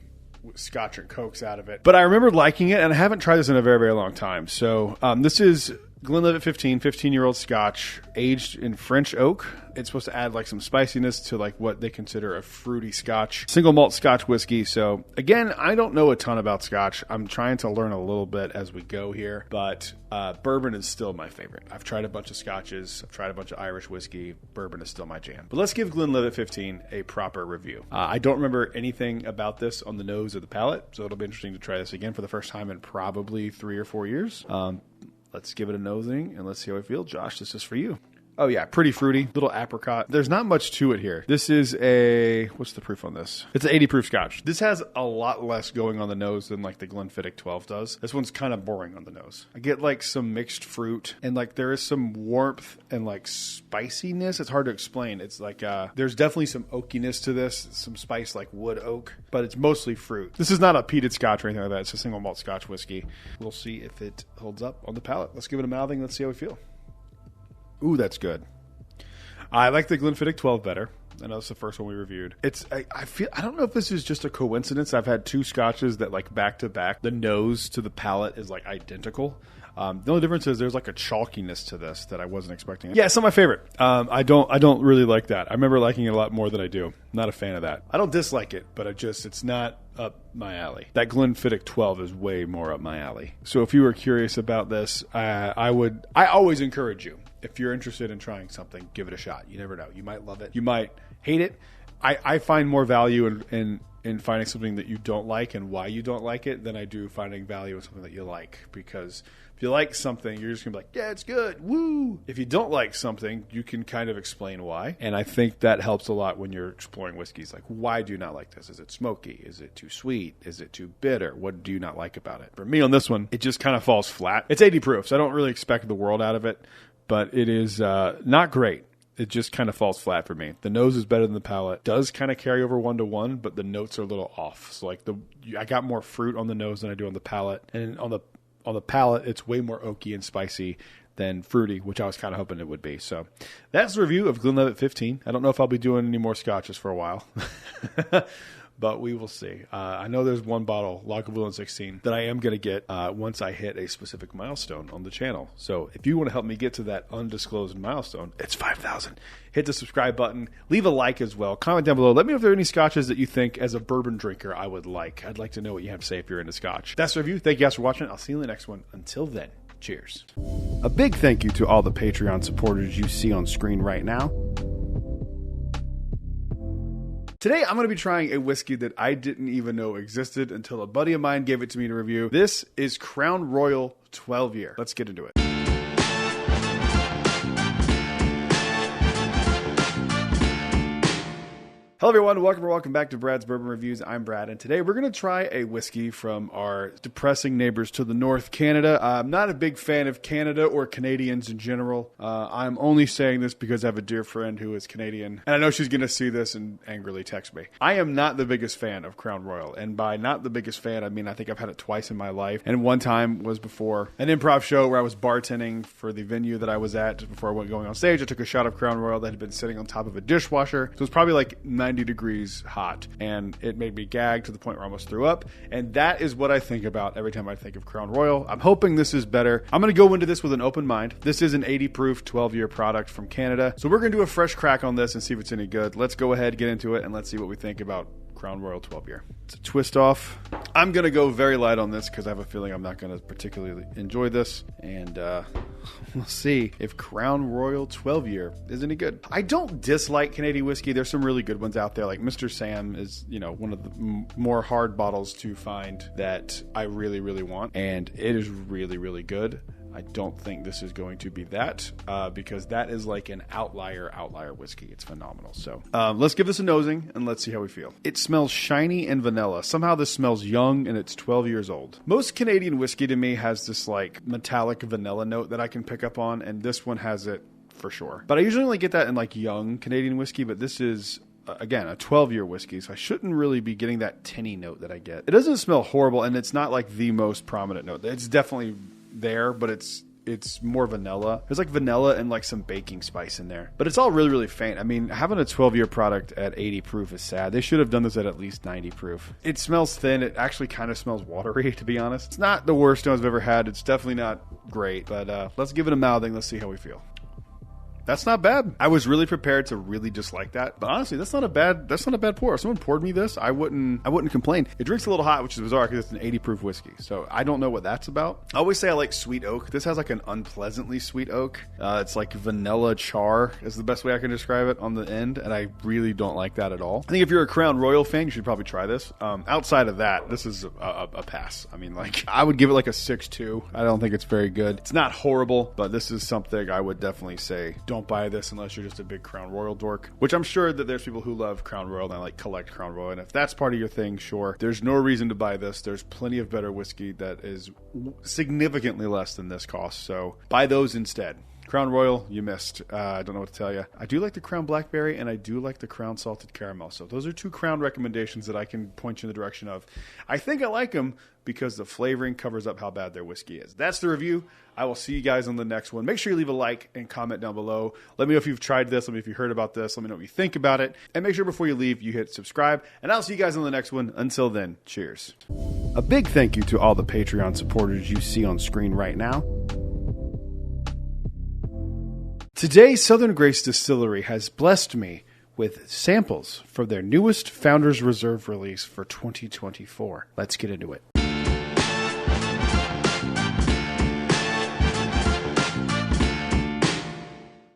scotch and cokes out of it. But I remember liking it, and I haven't tried this in a very, very long time. So this is Glenlivet 15-year-old scotch aged in French oak. It's supposed to add like some spiciness to like what they consider a fruity scotch. Single malt scotch whiskey. So again, I don't know a ton about scotch. I'm trying to learn a little bit as we go here, but bourbon is still my favorite. I've tried a bunch of scotches. I've tried a bunch of Irish whiskey. Bourbon is still my jam. But let's give Glenlivet 15 a proper review. I don't remember anything about this on the nose or the palate, so it'll be interesting to try this again for the first time in probably 3 or 4 years. Let's give it a nosing, and let's see how we feel. Josh, this is for you. Oh, yeah, pretty fruity, little apricot. There's not much to it here. This is what's the proof on this? It's an 80 proof scotch. This has a lot less going on the nose than like the Glenfiddich 12 does. This one's kind of boring on the nose. I get like some mixed fruit, and like there is some warmth and like spiciness. It's hard to explain. It's like there's definitely some oakiness to this, some spice like wood oak, but it's mostly fruit. This is not a peated scotch or anything like that. It's a single malt scotch whiskey. We'll see if it holds up on the palate. Let's give it a mouthing. Let's see how we feel. Ooh, that's good. I like the Glenfiddich 12 better. I know it's the first one we reviewed. I don't know if this is just a coincidence. I've had two scotches that like back to back, the nose to the palate is like identical. The only difference is there's like a chalkiness to this that I wasn't expecting. Yeah, it's not my favorite. I don't really like that. I remember liking it a lot more than I do. Not a fan of that. I don't dislike it, but it's not up my alley. That Glenfiddich 12 is way more up my alley. So if you were curious about this, I always encourage you. If you're interested in trying something, give it a shot. You never know. You might love it. You might hate it. I find more value in finding something that you don't like and why you don't like it than I do finding value in something that you like. Because if you like something, you're just going to be like, yeah, it's good. Woo! If you don't like something, you can kind of explain why. And I think that helps a lot when you're exploring whiskeys. Like, why do you not like this? Is it smoky? Is it too sweet? Is it too bitter? What do you not like about it? For me on this one, it just kind of falls flat. It's 80 proof, so I don't really expect the world out of it. But it is not great. It just kind of falls flat for me. The nose is better than the palate. Does kind of carry over 1-to-1, but the notes are a little off. So like I got more fruit on the nose than I do on the palate, and on the palate, it's way more oaky and spicy than fruity, which I was kind of hoping it would be. So that's the review of Glenlivet 15. I don't know if I'll be doing any more scotches for a while. But we will see. I know there's one bottle, Lagavulin 16, that I am going to get once I hit a specific milestone on the channel. So if you want to help me get to that undisclosed milestone, it's 5,000. Hit the subscribe button. Leave a like as well. Comment down below. Let me know if there are any scotches that you think, as a bourbon drinker, I would like. I'd like to know what you have to say if you're into scotch. That's the review. Thank you guys for watching. I'll see you in the next one. Until then, cheers. A big thank you to all the Patreon supporters you see on screen right now. Today, I'm going to be trying a whiskey that I didn't even know existed until a buddy of mine gave it to me to review. This is Crown Royal 12 Year. Let's get into it. Hello everyone, welcome back to Brad's Bourbon Reviews. I'm Brad, and today we're going to try a whiskey from our depressing neighbors to the north, Canada. I'm not a big fan of Canada or Canadians in general. I'm only saying this because I have a dear friend who is Canadian, and I know she's going to see this and angrily text me. I am not the biggest fan of Crown Royal, and by not the biggest fan, I mean I think I've had it twice in my life, and one time was before an improv show where I was bartending for the venue that I was at just before I went going on stage. I took a shot of Crown Royal that had been sitting on top of a dishwasher, so it was probably like 90 degrees hot, and it made me gag to the point where I almost threw up. And that is what I think about every time I think of Crown Royal. I'm hoping this is better. I'm going to go into this with an open mind. This is an 80 proof 12-year product from Canada, so we're going to do a fresh crack on this and see if it's any good. Let's go ahead, get into it, and let's see what we think about Crown Royal 12-year. It's a twist off. I'm going to go very light on this because I have a feeling I'm not going to particularly enjoy this, and we'll see if Crown Royal 12-year is any good. I don't dislike Canadian whiskey. There's some really good ones out there. Like Mr. Sam is, one of the more hard bottles to find that I really, really want, and it is really, really good. I don't think this is going to be that because that is like an outlier whiskey. It's phenomenal. So let's give this a nosing and let's see how we feel. It smells shiny and vanilla. Somehow this smells young and it's 12 years old. Most Canadian whiskey to me has this like metallic vanilla note that I can pick up on, and this one has it for sure. But I usually only get that in like young Canadian whiskey, but this is again, a 12-year whiskey, so I shouldn't really be getting that tinny note that I get. It doesn't smell horrible, and it's not like the most prominent note. It's definitely there, but it's more vanilla. There's like vanilla and like some baking spice in there, but it's all really, really faint. I mean, having a 12-year product at 80 proof is sad. They should have done this at least 90 proof. It smells thin. It actually kind of smells watery, to be honest. It's not the worst nose I've ever had. It's definitely not great, but let's give it a mouthing. Let's see how we feel. That's not bad. I was really prepared to really dislike that, but honestly, that's not a bad pour. If someone poured me this, I wouldn't complain. It drinks a little hot, which is bizarre because it's an 80 proof whiskey. So I don't know what that's about. I always say I like sweet oak. This has like an unpleasantly sweet oak. It's like vanilla char is the best way I can describe it on the end, and I really don't like that at all. I think if you're a Crown Royal fan, you should probably try this. Outside of that, this is a pass. I mean, like I would give it like a 6.2. I don't think it's very good. It's not horrible, but this is something I would definitely say don't buy this unless you're just a big Crown Royal dork, which I'm sure that there's people who love Crown Royal and like collect Crown Royal, and if that's part of your thing, sure. There's no reason to buy this. There's plenty of better whiskey that is significantly less than this cost, so buy those instead. Crown Royal, you missed. I don't know what to tell you. I do like the Crown Blackberry, and I do like the Crown Salted Caramel. So those are two Crown recommendations that I can point you in the direction of. I think I like them because the flavoring covers up how bad their whiskey is. That's the review. I will see you guys on the next one. Make sure you leave a like and comment down below. Let me know if you've tried this. Let me know if you heard about this. Let me know what you think about it. And make sure before you leave, you hit subscribe. And I'll see you guys on the next one. Until then, cheers. A big thank you to all the Patreon supporters you see on screen right now. Today, Southern Grace Distillery has blessed me with samples for their newest Founders Reserve release for 2024. Let's get into it.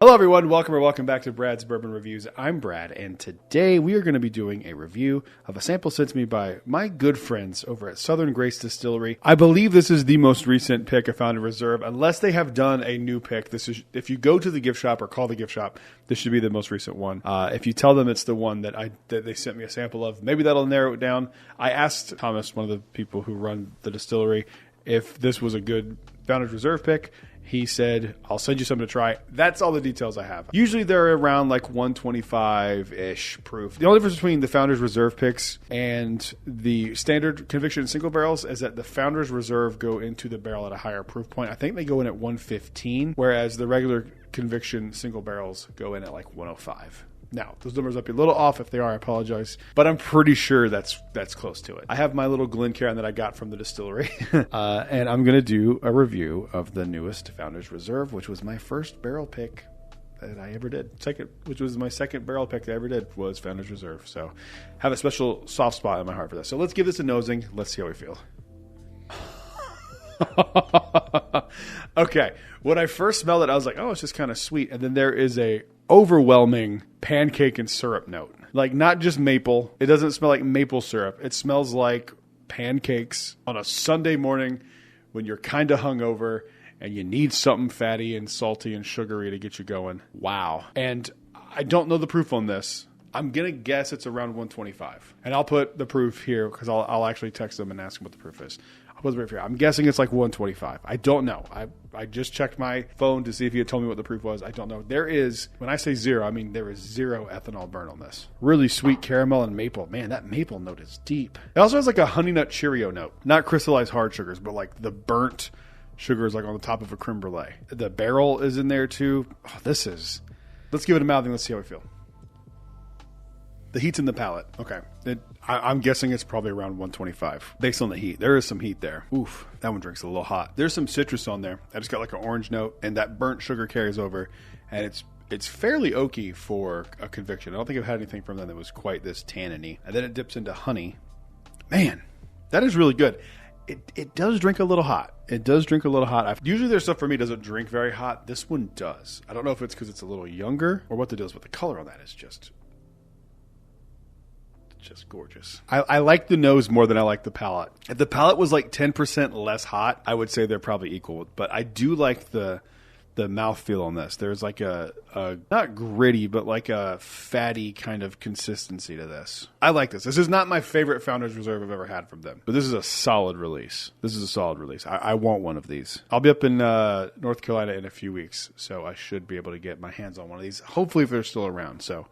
Hello everyone, welcome back to Brad's Bourbon Reviews. I'm Brad, and today we are going to be doing a review of a sample sent to me by my good friends over at Southern Grace Distillery. I believe this is the most recent pick of Founders Reserve, unless they have done a new pick. This is, if you go to the gift shop or call the gift shop, this should be the most recent one. If you tell them it's the one that they sent me a sample of, maybe that'll narrow it down. I asked Thomas, one of the people who run the distillery, if this was a good Founders Reserve pick. He said, I'll send you something to try. That's all the details I have. Usually they're around like 125-ish proof. The only difference between the Founders Reserve picks and the standard conviction single barrels is that the Founders Reserve go into the barrel at a higher proof point. I think they go in at 115, whereas the regular conviction single barrels go in at like 105. Now, those numbers might be a little off. If they are, I apologize. But I'm pretty sure that's close to it. I have my little Glencairn that I got from the distillery. And I'm going to do a review of the newest Founders Reserve, which was my first barrel pick that I ever did. Which was my second barrel pick that I ever did, was Founders Reserve. So have a special soft spot in my heart for this. So let's give this a nosing. Let's see how we feel. Okay. When I first smelled it, I was like, oh, it's just kind of sweet. And then there is a overwhelming pancake and syrup note. Like, not just maple. It doesn't smell like maple syrup. It smells like pancakes on a Sunday morning when you're kind of hungover and you need something fatty and salty and sugary to get you going. Wow. And I don't know the proof on this. I'm going to guess it's around 125. And I'll put the proof here because I'll actually text them and ask them what the proof is. I'll put the proof here. I'm guessing it's like 125. I don't know. I just checked my phone to see if he had told me what the proof was. I don't know. There is, when I say zero, I mean there is zero ethanol burn on this. Really sweet caramel and maple. Man, that maple note is deep. It also has like a Honey Nut Cheerio note. Not crystallized hard sugars, but like the burnt sugars like on the top of a creme brulee. The barrel is in there too. Oh, let's give it a mouthing. Let's see how we feel. The heat's in the palate. Okay. I'm guessing it's probably around 125 based on the heat. There is some heat there. Oof, that one drinks a little hot. There's some citrus on there. I just got like an orange note, and that burnt sugar carries over, and it's fairly oaky for a conviction. I don't think I've had anything from them that was quite this tanniny. And then it dips into honey. Man, that is really good. It does drink a little hot. It does drink a little hot. Usually their stuff for me doesn't drink very hot. This one does. I don't know if it's because it's a little younger or what the deal is, but the color on that is just gorgeous. I like the nose more than I like the palate. If the palate was like 10% less hot, I would say they're probably equal. But I do like the mouthfeel on this. There's like a not gritty, but like a fatty kind of consistency to this. I like this. This is not my favorite Founders Reserve I've ever had from them, but this is a solid release. I want one of these. I'll be up in North Carolina in a few weeks, so I should be able to get my hands on one of these, hopefully if they're still around. So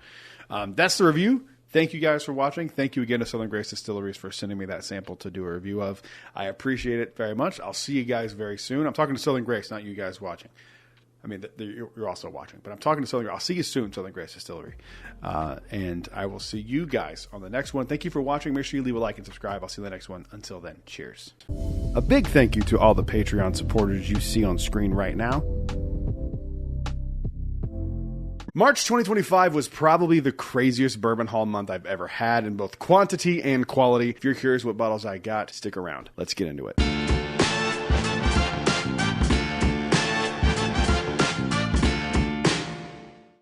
that's the review. Thank you guys for watching. Thank you again to Southern Grace Distilleries for sending me that sample to do a review of. I appreciate it very much. I'll see you guys very soon. I'm talking to Southern Grace, not you guys watching. I mean, you're also watching, but I'm talking to Southern Grace. I'll see you soon, Southern Grace Distillery. And I will see you guys on the next one. Thank you for watching. Make sure you leave a like and subscribe. I'll see you in the next one. Until then, cheers. A big thank you to all the Patreon supporters you see on screen right now. March 2025 was probably the craziest bourbon haul month I've ever had in both quantity and quality. If you're curious what bottles I got, stick around. Let's get into it.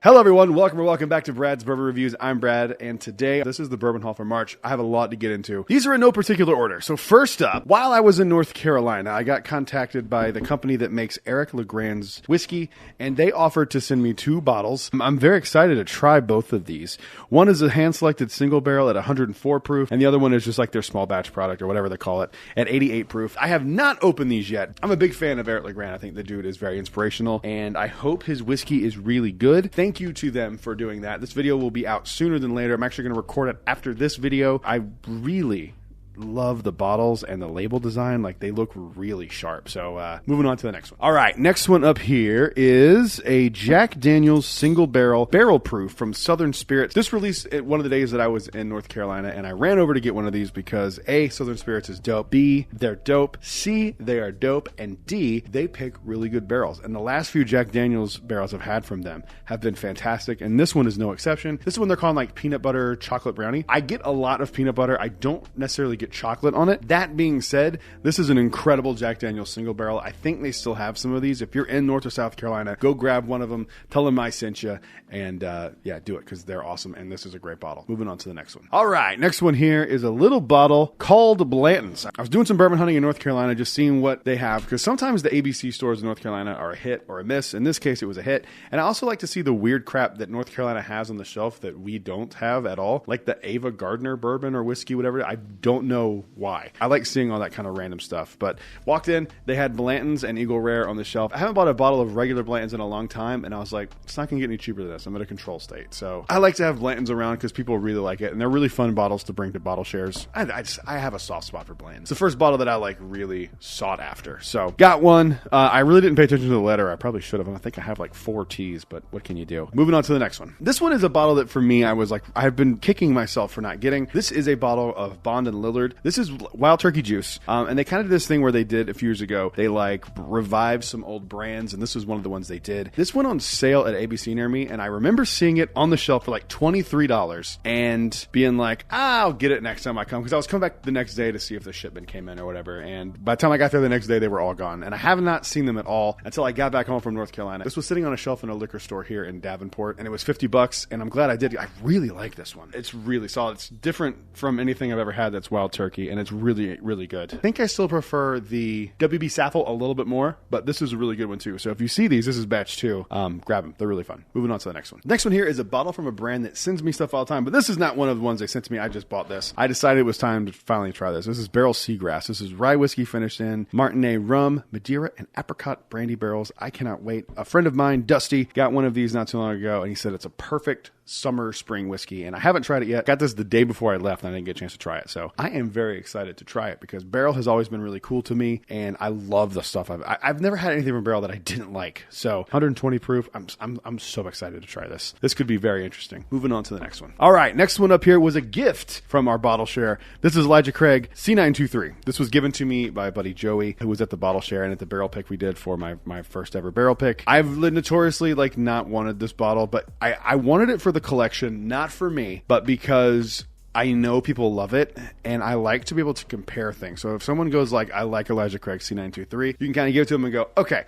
Hello, everyone. Welcome back to Brad's Bourbon Reviews. I'm Brad, and today, this is the Bourbon Haul for March. I have a lot to get into. These are in no particular order. So first up, while I was in North Carolina, I got contacted by the company that makes Eric LeGrand's whiskey, and they offered to send me 2 bottles. I'm very excited to try both of these. One is a hand-selected single barrel at 104 proof, and the other one is just like their small batch product, or whatever they call it, at 88 proof. I have not opened these yet. I'm a big fan of Eric LeGrand. I think the dude is very inspirational, and I hope his whiskey is really good. Thank you to them for doing that. This video will be out sooner than later. I'm actually going to record it after this video. I really love the bottles and the label design. Like, they look really sharp. So moving on to the next one. All right, next one up here is a Jack Daniel's single barrel proof from Southern Spirits. This released at one of the days that I was in North Carolina, and I ran over to get one of these because A, Southern Spirits is dope, B, they're dope, C, they are dope, and D, they pick really good barrels. And the last few Jack Daniel's barrels I've had from them have been fantastic, and this one is no exception. This one they're calling like peanut butter chocolate brownie. I get a lot of peanut butter. I don't necessarily get chocolate on it. That being said, this is an incredible Jack Daniel's single barrel. I think they still have some of these. If you're in North or South Carolina, go grab one of them, tell them I sent you, and yeah, do it because they're awesome, and this is a great bottle. Moving on to the next one. All right, next one here is a little bottle called Blanton's. I was doing some bourbon hunting in North Carolina, just seeing what they have, because sometimes the ABC stores in North Carolina are a hit or a miss. In this case, it was a hit, and I also like to see the weird crap that North Carolina has on the shelf that we don't have at all, like the Ava Gardner bourbon or whiskey, whatever. I don't know why. I like seeing all that kind of random stuff. But walked in, they had Blanton's and Eagle Rare on the shelf. I haven't bought a bottle of regular Blanton's in a long time, and I was like, it's not going to get any cheaper than this. I'm at a control state. So I like to have Blanton's around because people really like it, and they're really fun bottles to bring to bottle shares. I have a soft spot for Blanton's. It's the first bottle that I like really sought after. So got one. I really didn't pay attention to the letter. I probably should have. I think I have like 4 T's, but what can you do? Moving on to the next one. This one is a bottle that for me, I was like, I've been kicking myself for not getting. This is a bottle of Bond and Lillard. This is Wild Turkey Juice. And they kind of did this thing where they did a few years ago. They like revived some old brands, and this was one of the ones they did. This went on sale at ABC near me, and I remember seeing it on the shelf for like $23 and being like, I'll get it next time I come, because I was coming back the next day to see if the shipment came in or whatever. And by the time I got there the next day, they were all gone. And I have not seen them at all until I got back home from North Carolina. This was sitting on a shelf in a liquor store here in Davenport, and it was $50, and I'm glad I did. I really like this one. It's really solid. It's different from anything I've ever had that's Wild Wild Turkey, and it's really, really good. I think I still prefer the WB Saffel a little bit more, but this is a really good one too. So if you see these, this is batch 2. Grab them. They're really fun. Moving on to the next one. Next one here is a bottle from a brand that sends me stuff all the time, but this is not one of the ones they sent to me. I just bought this. I decided it was time to finally try this. This is Barrel Seagrass. This is rye whiskey finished in Martinez rum, Madeira, and apricot brandy barrels. I cannot wait. A friend of mine, Dusty, got one of these not too long ago, and he said it's a perfect summer spring whiskey, and I haven't tried it yet. Got this the day before I left, and I didn't get a chance to try it. So I am very excited to try it because Barrel has always been really cool to me, and I love the stuff. I've never had anything from Barrel that I didn't like. So 120 proof. I'm so excited to try this. This could be very interesting. Moving on to the next one. All right, next one up here was a gift from our bottle share. This is Elijah Craig C923. This was given to me by buddy Joey, who was at the bottle share and at the barrel pick we did for my first ever barrel pick. I've notoriously not wanted this bottle, but I wanted it for the collection, not for me, but because I know people love it, and I like to be able to compare things. So if someone goes I like Elijah Craig C923, you can kind of give it to them and go, okay,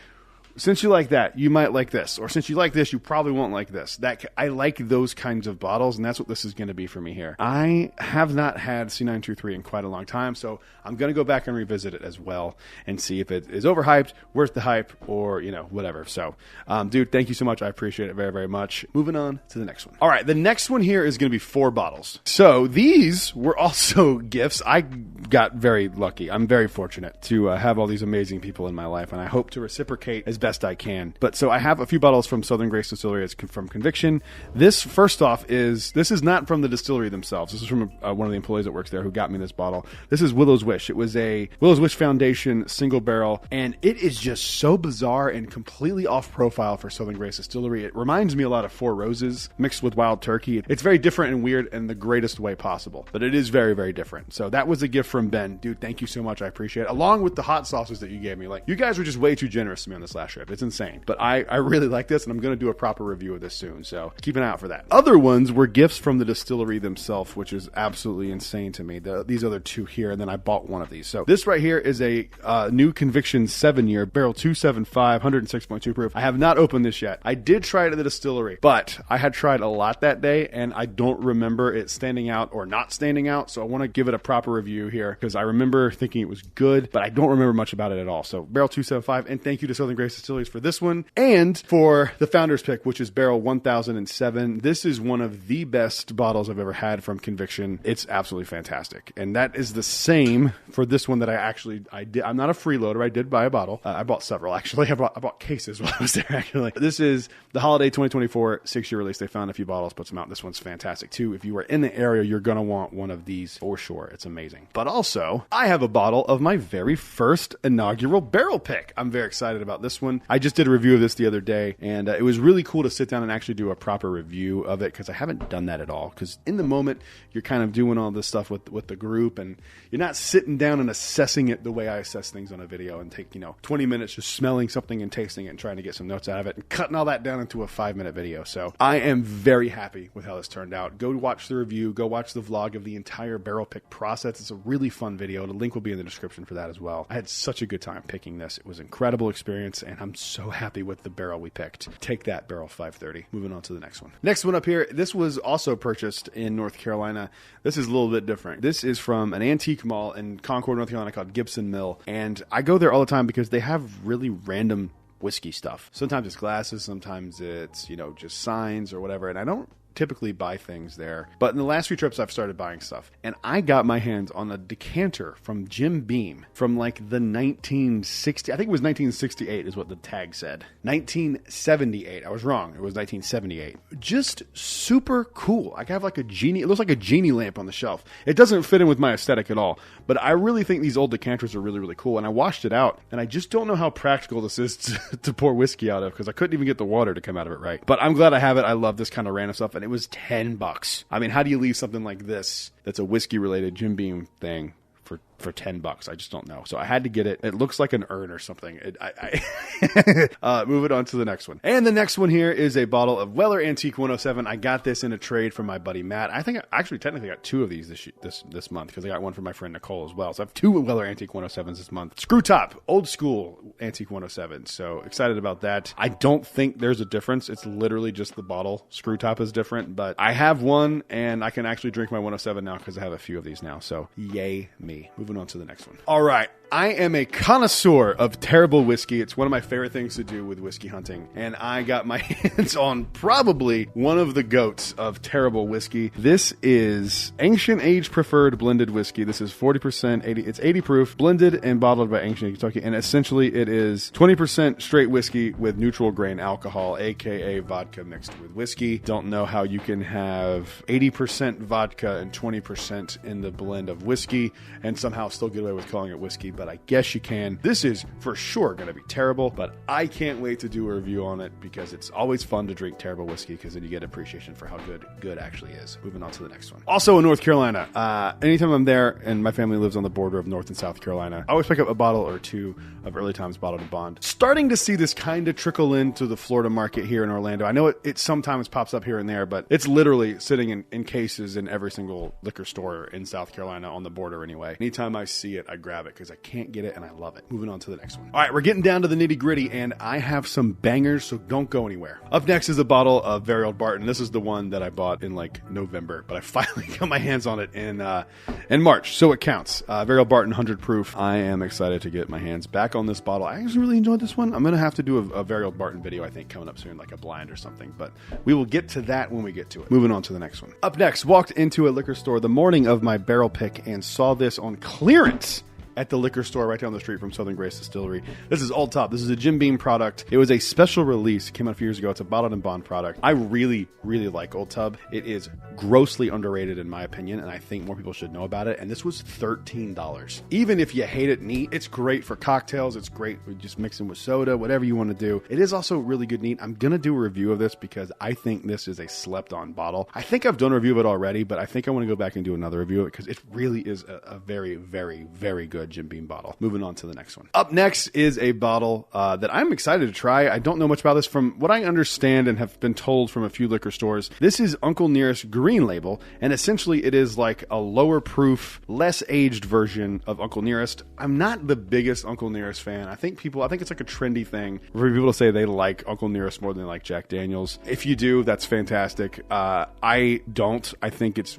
since you like that, you might like this. Or since you like this, you probably won't like this. I like those kinds of bottles, and that's what this is going to be for me here. I have not had C923 in quite a long time, so I'm going to go back and revisit it as well and see if it is overhyped, worth the hype, or, whatever. So, dude, thank you so much. I appreciate it very, very much. Moving on to the next one. All right, the next one here is going to be 4 bottles. So these were also gifts. I got very lucky. I'm very fortunate to have all these amazing people in my life, and I hope to reciprocate as best I can. But so I have a few bottles from Southern Grace Distillery. It's from Conviction. This, first off, is not from the distillery themselves. This is from one of the employees that works there who got me this bottle. This is Willow's Wish. It was a Willow's Wish Foundation single barrel, and it is just so bizarre and completely off profile for Southern Grace Distillery. It reminds me a lot of Four Roses mixed with Wild Turkey. It's very different and weird in the greatest way possible, but it is very, very different. So that was a gift from Ben. Dude, thank you so much. I appreciate it. Along with the hot sauces that you gave me. You guys were just way too generous to me on this last trip. It's insane. But I really like this, and I'm going to do a proper review of this soon. So keep an eye out for that. Other ones were gifts from the distillery themselves, which is absolutely insane to me. These other 2 here, and then I bought one of these. So this right here is a new Conviction 7-year barrel 275, 106.2 proof. I have not opened this yet. I did try it at the distillery, but I had tried a lot that day, and I don't remember it standing out or not standing out. So I want to give it a proper review here because I remember thinking it was good, but I don't remember much about it at all. So barrel 275, and thank you to Southern Grace Distilleries for this one, and for the Founder's Pick, which is barrel 1007. This is one of the best bottles I've ever had from Conviction. It's absolutely fantastic, and that is the same for this one that I did. I'm not a freeloader. I did buy a bottle. I bought several, actually. I bought cases while I was there, actually. This is the Holiday 2024 6-year release. They found a few bottles, put some out. This one's fantastic, too. If you are in the area, you're going to want one of these for sure. It's amazing. But also, I have a bottle of my very first inaugural barrel pick. I'm very excited about this one. I just did a review of this the other day, and it was really cool to sit down and actually do a proper review of it because I haven't done that at all. Because in the moment, you're kind of doing all this stuff with the group, and you're not sitting down and assessing it the way I assess things on a video and take 20 minutes just smelling something and tasting it and trying to get some notes out of it and cutting all that down into a 5-minute video. So I am very happy with how this turned out. Go watch the review. Go watch the vlog of the entire barrel pick process. It's a really fun video. The link will be in the description for that as well. I had such a good time picking this. It was an incredible experience, and I'm so happy with the barrel we picked. Take that, barrel 530. Moving on to the next one. Next one up here, this was also purchased in North Carolina. This is a little bit different. This is from an antique mall in Concord, North Carolina called Gibson Mill, and I go there all the time because they have really random whiskey stuff. Sometimes it's glasses, sometimes it's, just signs or whatever, and I don't typically buy things there. But in the last few trips, I've started buying stuff. And I got my hands on a decanter from Jim Beam from the 1960, I think it was 1968 is what the tag said. 1978. I was wrong. It was 1978. Just super cool. I have it looks like a genie lamp on the shelf. It doesn't fit in with my aesthetic at all. But I really think these old decanters are really, really cool. And I washed it out, and I just don't know how practical this is to pour whiskey out of because I couldn't even get the water to come out of it right. But I'm glad I have it. I love this kind of random stuff. And it was $10. I mean, how do you leave something like this that's a whiskey related Jim Beam thing for for $10. I just don't know. So I had to get it. It looks like an urn or something. Moving on to the next one. And the next one here is a bottle of Weller Antique 107. I got this in a trade from my buddy Matt. I think I actually technically got 2 of these this month because I got one from my friend Nicole as well. So I have 2 Weller Antique 107s this month. Screw top, old school Antique 107. So excited about that. I don't think there's a difference. It's literally just the bottle. Screw top is different, but I have one and I can actually drink my 107 now because I have a few of these now. So yay me. Moving on to the next one. All right. I am a connoisseur of terrible whiskey. It's one of my favorite things to do with whiskey hunting. And I got my hands on probably one of the goats of terrible whiskey. This is Ancient Age Preferred Blended Whiskey. This is 40%, it's 80 proof, blended and bottled by Ancient Age Kentucky. And essentially it is 20% straight whiskey with neutral grain alcohol, aka vodka mixed with whiskey. Don't know how you can have 80% vodka and 20% in the blend of whiskey and somehow still get away with calling it whiskey, but I guess you can. This is for sure going to be terrible, but I can't wait to do a review on it because it's always fun to drink terrible whiskey because then you get appreciation for how good actually is. Moving on to the next one. Also in North Carolina, anytime I'm there, and my family lives on the border of North and South Carolina, I always pick up a bottle or 2 of Early Times Bottled and Bond. Starting to see this kind of trickle into the Florida market here in Orlando. I know it sometimes pops up here and there, but it's literally sitting in cases in every single liquor store in South Carolina on the border anyway. Anytime I see it, I grab it because I can't get it and I love it. Moving on to the next one. All right, we're getting down to the nitty gritty and I have some bangers, so don't go anywhere. Up next is a bottle of Very Old Barton. This is the one that I bought in like November, but I finally got my hands on it in March, so it counts. Very Old Barton 100 proof. I am excited to get my hands back on this bottle. I actually really enjoyed this one. I'm going to have to do a Very Old Barton video, I think, coming up soon, like a blind or something, but we will get to that when we get to it. Moving on to the next one. Up next, walked into a liquor store the morning of my barrel pick and saw this on clearance at the liquor store right down the street from Southern Grace Distillery. This is Old Top. This is a Jim Beam product. It was a special release. It came out a few years ago. It's a bottled and bond product. I really, really like Old Tub. It is grossly underrated in my opinion, and I think more people should know about it. And this was $13. Even if you hate it neat, it's great for cocktails. It's great with just mixing with soda, whatever you want to do. It is also really good neat. I'm going to do a review of this because I think this is a slept on bottle. I think I've done a review of it already, but I think I want to go back and do another review of it because it really is a very, very, very good Jim Beam bottle. Moving on to the next one. Up next is a bottle that I'm excited to try. I don't know much about this. From what I understand and have been told from a few liquor stores, this is Uncle Nearest Green Label, and essentially it is like a lower proof, less aged version of Uncle Nearest. I'm not the biggest Uncle Nearest fan. I think it's like a trendy thing for people to say they like Uncle Nearest more than they like Jack Daniels. If you do, that's fantastic. I don't. I think it's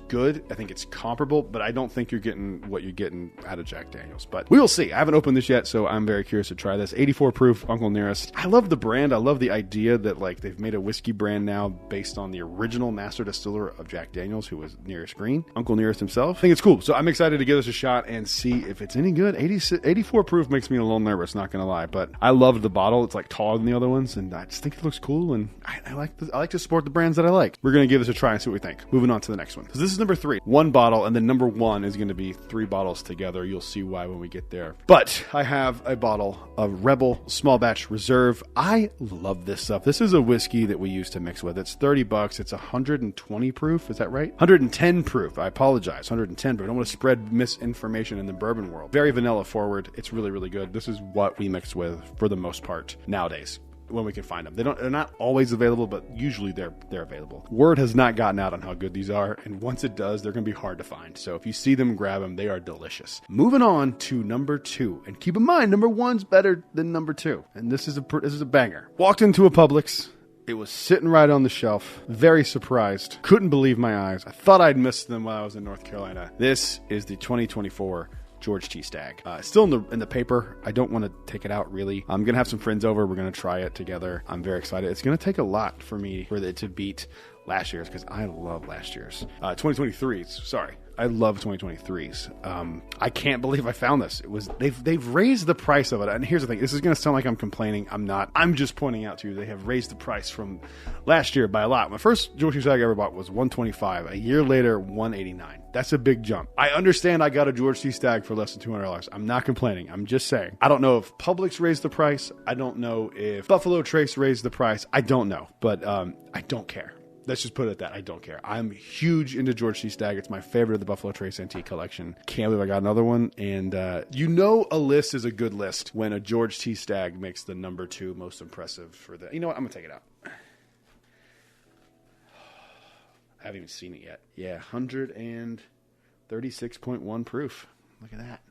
good. I think it's comparable, but I don't think you're getting what you're getting out of Jack Daniels. But we will see. I haven't opened this yet, so I'm very curious to try this. 84 proof Uncle Nearest. I love the brand. I love the idea that like they've made a whiskey brand now based on the original master distiller of Jack Daniels, who was Nearest Green, Uncle Nearest himself. I think it's cool. So I'm excited to give this a shot and see if it's any good. 84 proof makes me a little nervous, not going to lie, but I love the bottle. It's like taller than the other ones, and I just think it looks cool, and I like to support the brands that I like. We're going to give this a try and see what we think. Moving on to the next one. So this is number 3. One bottle, and then number 1 is going to be 3 bottles together. You'll see why when we get there. But I have a bottle of Rebel Small Batch Reserve. I love this stuff. This is a whiskey that we use to mix with. It's $30. It's 120 proof. Is that right? 110 proof. I apologize. 110 proof. I don't want to spread misinformation in the bourbon world. Very vanilla forward. It's really, really good. This is what we mix with for the most part nowadays, when we can find them. They're not always available, but usually they're available. Word has not gotten out on how good these are, and once it does, they're going to be hard to find. So if you see them, grab them. They are delicious. Moving on to number 2, and keep in mind, number 1's better than number 2, and this is a banger. Walked into a Publix. It was sitting right on the shelf. Very surprised. Couldn't believe my eyes. I thought I'd missed them while I was in North Carolina. This is the 2024 George T. Stagg. Still in the paper. I don't want to take it out really. I'm going to have some friends over. We're going to try it together. I'm very excited. It's going to take a lot for me for it to beat last year's because I love last year's. 2023's, sorry. I love 2023s. I can't believe I found this. They've raised the price of it. And here's the thing. This is going to sound like I'm complaining. I'm not. I'm just pointing out to you they have raised the price from last year by a lot. My first George T. Stagg I ever bought was $125. A year later, $189. That's a big jump. I understand I got a George T. Stagg for less than $200. I'm not complaining. I'm just saying. I don't know if Publix raised the price. I don't know if Buffalo Trace raised the price. I don't know. But I don't care. Let's just put it at that. I don't care. I'm huge into George T. Stagg. It's my favorite of the Buffalo Trace Antique Collection. Can't believe I got another one. And you know a list is a good list when a George T. Stagg makes the number 2 most impressive for the... You know what? I'm going to take it out. I haven't even seen it yet. Yeah, 136.1 proof. Look at that.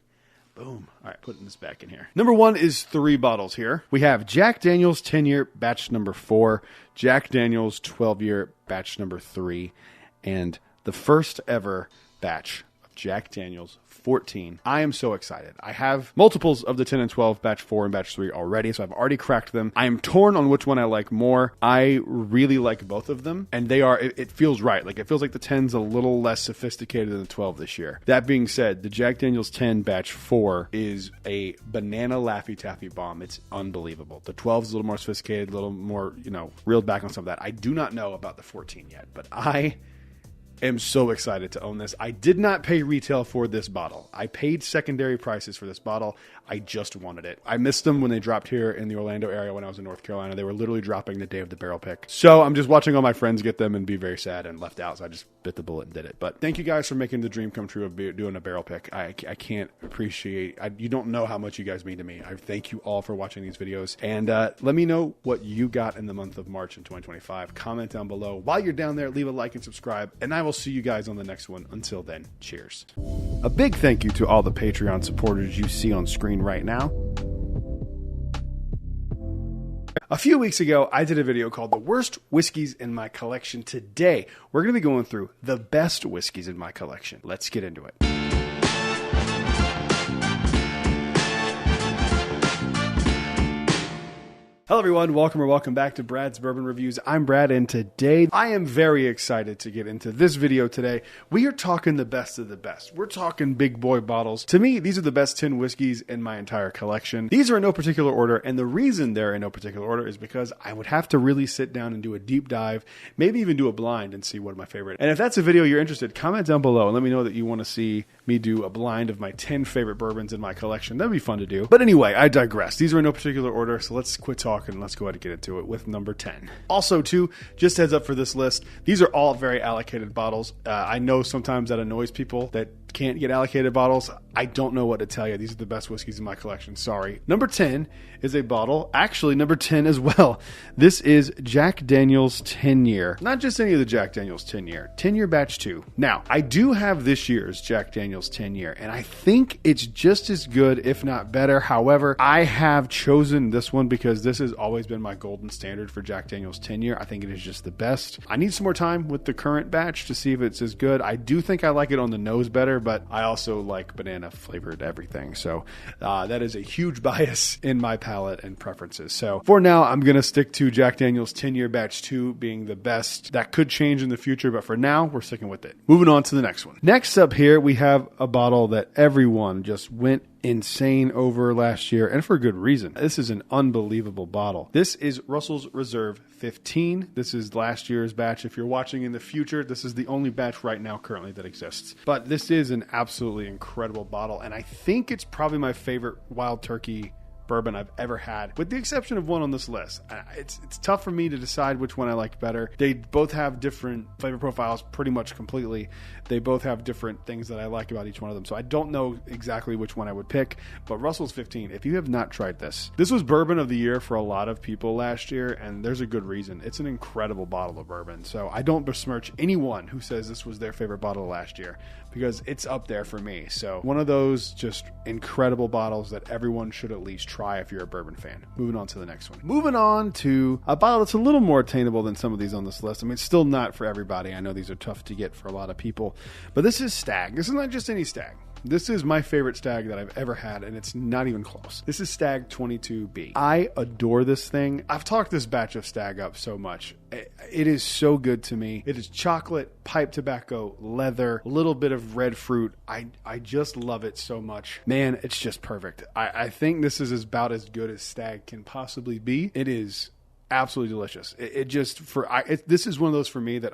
Boom. All right, putting this back in here. Number 1 is 3 bottles here. We have Jack Daniel's 10-year batch number 4, Jack Daniel's 12-year batch number 3, and the first ever batch of Jack Daniel's 14. I am so excited. I have multiples of the 10 and 12 batch 4 and batch 3 already, so I've already cracked them. I am torn on which one I like more. I really like both of them, and they are, it feels right. Like, it feels like the 10's a little less sophisticated than the 12 this year. That being said, the Jack Daniel's 10 batch 4 is a banana Laffy Taffy bomb. It's unbelievable. The 12 is a little more sophisticated, a little more, reeled back on some of that. I do not know about the 14 yet, but I am so excited to own this. I did not pay retail for this bottle. I paid secondary prices for this bottle. I just wanted it. I missed them when they dropped here in the Orlando area when I was in North Carolina. They were literally dropping the day of the barrel pick. So I'm just watching all my friends get them and be very sad and left out. So I just bit the bullet and did it. But thank you guys for making the dream come true of doing a barrel pick. I can't appreciate, you don't know how much you guys mean to me. I thank you all for watching these videos. And let me know what you got in the month of March in 2025. Comment down below. While you're down there, leave a like and subscribe. And I will see you guys on the next one. Until then, cheers. A big thank you to all the Patreon supporters you see on screen right now. A few weeks ago, I did a video called The Worst Whiskeys in My Collection. Today, we're going to be going through the best whiskeys in my collection. Let's get into it. Hello everyone, welcome back to Brad's Bourbon Reviews. I'm Brad, and today I am very excited to get into this video today. We are talking the best of the best. We're talking big boy bottles. To me, these are the best 10 whiskeys in my entire collection. These are in no particular order, and the reason they're in no particular order is because I would have to really sit down and do a deep dive, maybe even do a blind and see what are my favorite. And if that's a video you're interested, comment down below and let me know that you want to see me do a blind of my 10 favorite bourbons in my collection. That'd be fun to do. But anyway, I digress. These are in no particular order, so let's quit talking and let's go ahead and get into it with number 10. Also, too, just heads up for this list, these are all very allocated bottles. I know sometimes that annoys people that can't get allocated bottles. I don't know what to tell you. These are the best whiskeys in my collection. Sorry. Number 10 is a bottle. Actually, number 10 as well. This is Jack Daniel's 10-year. Not just any of the Jack Daniel's 10-year. 10-year batch 2. Now, I do have this year's Jack Daniel's 10-year, and I think it's just as good, if not better. However, I have chosen this one because this has always been my golden standard for Jack Daniel's 10-year. I think it is just the best. I need some more time with the current batch to see if it's as good. I do think I like it on the nose better, but I also like banana flavored everything. So that is a huge bias in my palate and preferences. So for now, I'm going to stick to Jack Daniel's 10-year batch 2 being the best. That could change in the future, but for now, we're sticking with it. Moving on to the next one. Next up here, we have a bottle that everyone just went insane over last year, and for good reason. This is an unbelievable bottle. This is Russell's Reserve 15. This is last year's batch. If you're watching in the future, this is the only batch right now currently that exists. But this is an absolutely incredible bottle, and I think it's probably my favorite Wild Turkey bourbon I've ever had, with the exception of one on this list. It's tough for me to decide which one I like better. They both have different flavor profiles pretty much completely. They both have different things that I like about each one of them. So I don't know exactly which one I would pick, but Russell's 15, if you have not tried this was bourbon of the year for a lot of people last year, and there's a good reason. It's an incredible bottle of bourbon. So I don't besmirch anyone who says this was their favorite bottle last year, because it's up there for me. So one of those just incredible bottles that everyone should at least try if you're a bourbon fan. Moving on to the next one. Moving on to a bottle that's a little more attainable than some of these on this list. I mean, it's still not for everybody. I know these are tough to get for a lot of people, but this is Stagg. This is not just any Stagg. This is my favorite Stagg that I've ever had, and it's not even close. This is Stagg 22B. I adore this thing. I've talked this batch of Stagg up so much. It is so good to me. It is chocolate, pipe tobacco, leather, a little bit of red fruit. I just love it so much. Man, it's just perfect. I think this is about as good as Stagg can possibly be. It is absolutely delicious. This is one of those for me that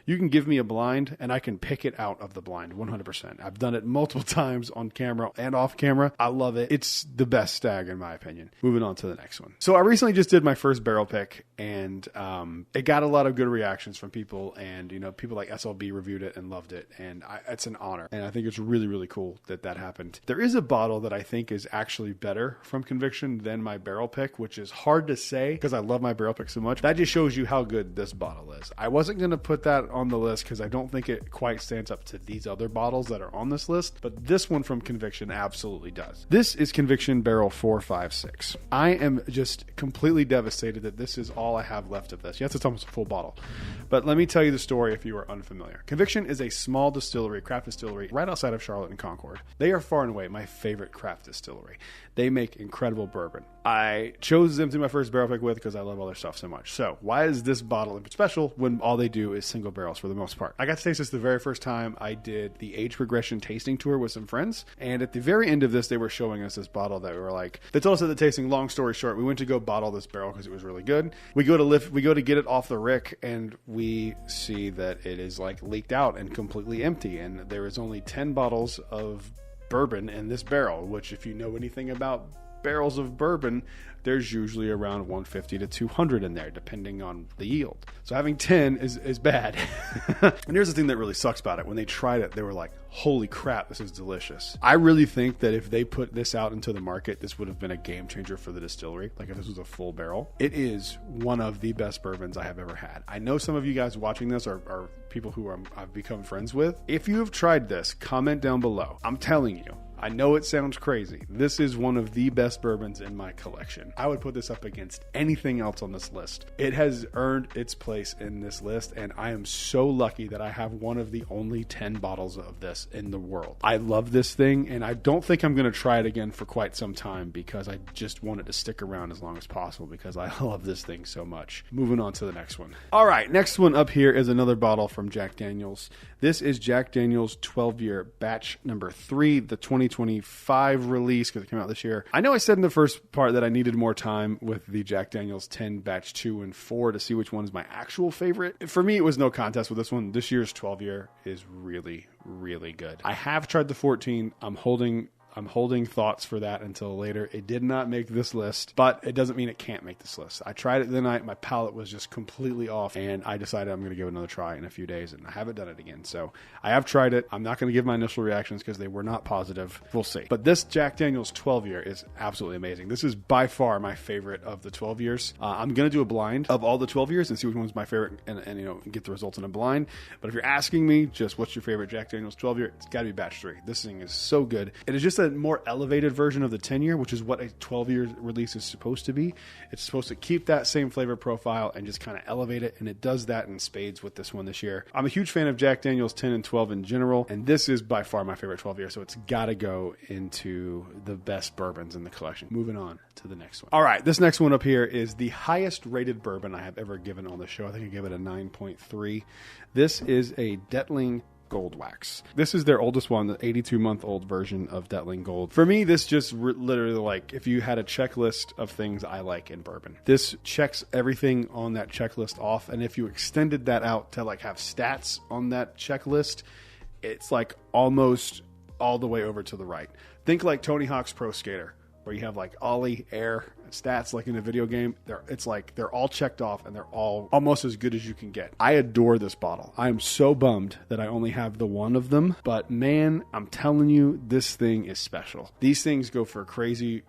you can give me a blind and I can pick it out of the blind 100%. I've done it multiple times on camera and off camera. I love it. It's the best stag in my opinion. Moving on to the next one. So I recently just did my first barrel pick, and it got a lot of good reactions from people, and people like SLB reviewed it and loved it, and it's an honor, and I think it's really, really cool that happened. There is a bottle that I think is actually better from Conviction than my barrel pick, which is hard to say because I love my barrel pick so much. That just shows you how good this bottle is. I wasn't going to put that on the list because I don't think it quite stands up to these other bottles that are on this list, but this one from Conviction absolutely does. This is Conviction Barrel 456. I am just completely devastated that this is all I have left of this. Yes, it's almost a full bottle, but let me tell you the story if you are unfamiliar. Conviction is a small distillery, craft distillery, right outside of Charlotte and Concord. They are far and away my favorite craft distillery. They make incredible bourbon. I chose them to my first barrel pick with because I love all their stuff so much. So why is this bottle special when all they do is single barrels for the most part? I got to taste this the very first time I did the age progression tasting tour with some friends. And at the very end of this, they were showing us this bottle that we were like, they told us at the tasting, long story short, we went to go bottle this barrel because it was really good. We go to get it off the rick, and we see that it is like leaked out and completely empty. And there is only 10 bottles of bourbon in this barrel, which if you know anything about barrels of bourbon, there's usually around 150 to 200 in there, depending on the yield. So having 10 is bad. And here's the thing that really sucks about it. When they tried it, they were like, holy crap, this is delicious. I really think that if they put this out into the market, this would have been a game changer for the distillery. Like if this was a full barrel. It is one of the best bourbons I have ever had. I know some of you guys watching this are people who I've become friends with. If you have tried this, comment down below. I'm telling you, I know it sounds crazy. This is one of the best bourbons in my collection. I would put this up against anything else on this list. It has earned its place in this list, and I am so lucky that I have one of the only 10 bottles of this in the world. I love this thing, and I don't think I'm going to try it again for quite some time because I just want it to stick around as long as possible because I love this thing so much. Moving on to the next one. All right, next one up here is another bottle from Jack Daniel's. This is Jack Daniel's 12-year batch number 3, the 2025 release because it came out this year. I know I said in the first part that I needed more time with the Jack Daniel's 10 batch 2 and 4 to see which one is my actual favorite. For me, it was no contest with this one. This year's 12-year is really, really good. I have tried the 14. I'm holding thoughts for that until later. It did not make this list, but it doesn't mean it can't make this list. I tried it the night. My palate was just completely off, and I decided I'm going to give it another try in a few days, and I haven't done it again. So I have tried it. I'm not going to give my initial reactions because they were not positive. We'll see. But this Jack Daniel's 12-year is absolutely amazing. This is by far my favorite of the 12 years. I'm going to do a blind of all the 12 years and see which one's my favorite and get the results in a blind. But if you're asking me just what's your favorite Jack Daniel's 12-year, it's got to be batch 3. This thing is so good. It is just a more elevated version of the 10-year, which is what a 12-year release is supposed to be. It's supposed to keep that same flavor profile and just kind of elevate it, and it does that in spades with this one this year. I'm a huge fan of Jack Daniel's 10 and 12 in general, and this is by far my favorite 12-year, so it's got to go into the best bourbons in the collection. Moving on to the next one. All right, this next one up here is the highest rated bourbon I have ever given on the show. I think I gave it a 9.3. This is a Detling Gold Wax. This is their oldest one, the 82-month-old version of Detling Gold. For me, this just literally like if you had a checklist of things I like in bourbon. This checks everything on that checklist off, and if you extended that out to like have stats on that checklist, it's like almost all the way over to the right. Think like Tony Hawk's Pro Skater, where you have like ollie, air, stats like in a video game. They're all checked off and they're all almost as good as you can get. I adore this bottle. I am so bummed that I only have the one of them, but man, I'm telling you, this thing is special. These things go for crazy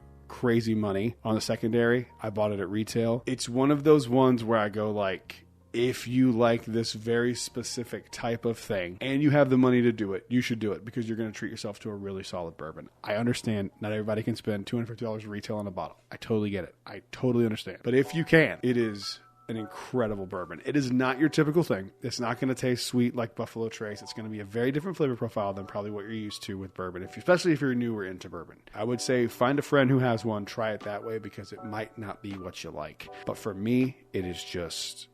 money on the secondary. I bought it at retail. It's one of those ones where I go like, if you like this very specific type of thing and you have the money to do it, you should do it because you're going to treat yourself to a really solid bourbon. I understand not everybody can spend $250 retail on a bottle. I totally get it. I totally understand. But if you can, it is an incredible bourbon. It is not your typical thing. It's not going to taste sweet like Buffalo Trace. It's going to be a very different flavor profile than probably what you're used to with bourbon, especially if you're newer into bourbon. I would say find a friend who has one, try it that way because it might not be what you like. But for me, it is just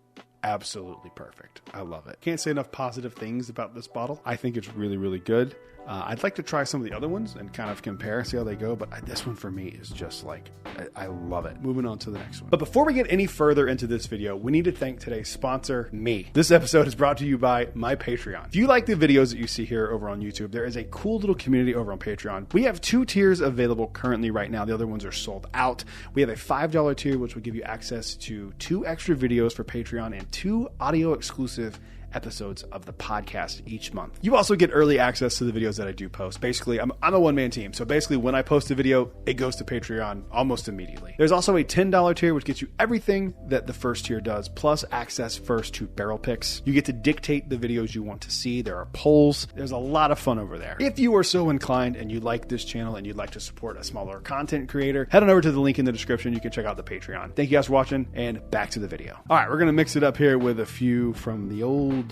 absolutely perfect. I love it. Can't say enough positive things about this bottle. I think it's really, really good. I'd like to try some of the other ones and kind of compare, see how they go, but this one for me is just like, I love it. Moving on to the next one. But before we get any further into this video, we need to thank today's sponsor, me. This episode is brought to you by my Patreon. If you like the videos that you see here over on YouTube, there is a cool little community over on Patreon. We have 2 tiers available currently right now. The other ones are sold out. We have a $5 tier, which will give you access to 2 extra videos for Patreon and 2 audio exclusive episodes of the podcast each month. You also get early access to the videos that I do post. Basically, I'm a one-man team. So basically, when I post a video, it goes to Patreon almost immediately. There's also a $10 tier, which gets you everything that the first tier does, plus access first to barrel picks. You get to dictate the videos you want to see. There are polls. There's a lot of fun over there. If you are so inclined and you like this channel and you'd like to support a smaller content creator, head on over to the link in the description. You can check out the Patreon. Thank you guys for watching, and back to the video. All right, we're going to mix it up here with a few from the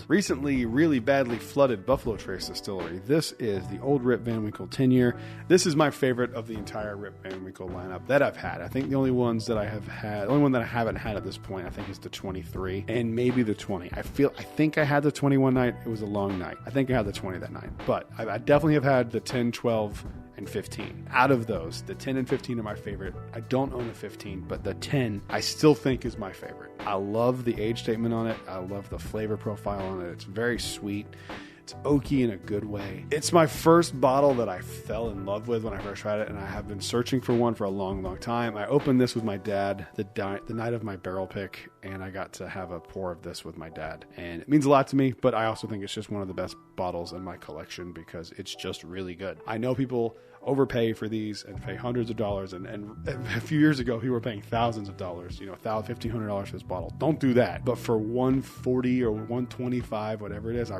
recently really badly flooded Buffalo Trace distillery. This is the old Rip Van Winkle 10-year. This is my favorite of the entire Rip Van Winkle lineup that I've had. I think the only one that I haven't had at this point, I think, is the 23 and maybe the 20. I think I had the 21 night. It was a long night. I think I had the 20 that night, but I definitely have had the 10, 12, and 15. Out of those, the 10 and 15 are my favorite. I don't own a 15, but the 10 I still think is my favorite. I love the age statement on it. I love the flavor profile on it. It's very sweet. It's oaky in a good way. It's my first bottle that I fell in love with when I first tried it, and I have been searching for one for a long, long time. I opened this with my dad the night of my barrel pick, and I got to have a pour of this with my dad. And it means a lot to me, but I also think it's just one of the best bottles in my collection because it's just really good. I know people overpay for these and pay hundreds of dollars, and a few years ago people were paying thousands of dollars, $1,500 for this bottle. Don't do that. But for $140 or $125, whatever it is,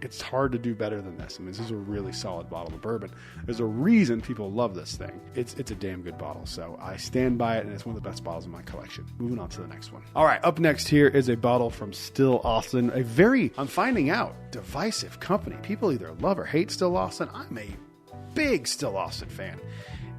it's hard to do better than this. I mean, this is a really solid bottle of bourbon. There's a reason people love this thing. It's a damn good bottle. So I stand by it, and it's one of the best bottles in my collection. Moving on to the next one. All right, up next here is a bottle from Still Austin, I'm finding out, divisive company. People either love or hate Still Austin. I'm a big Still Austin fan.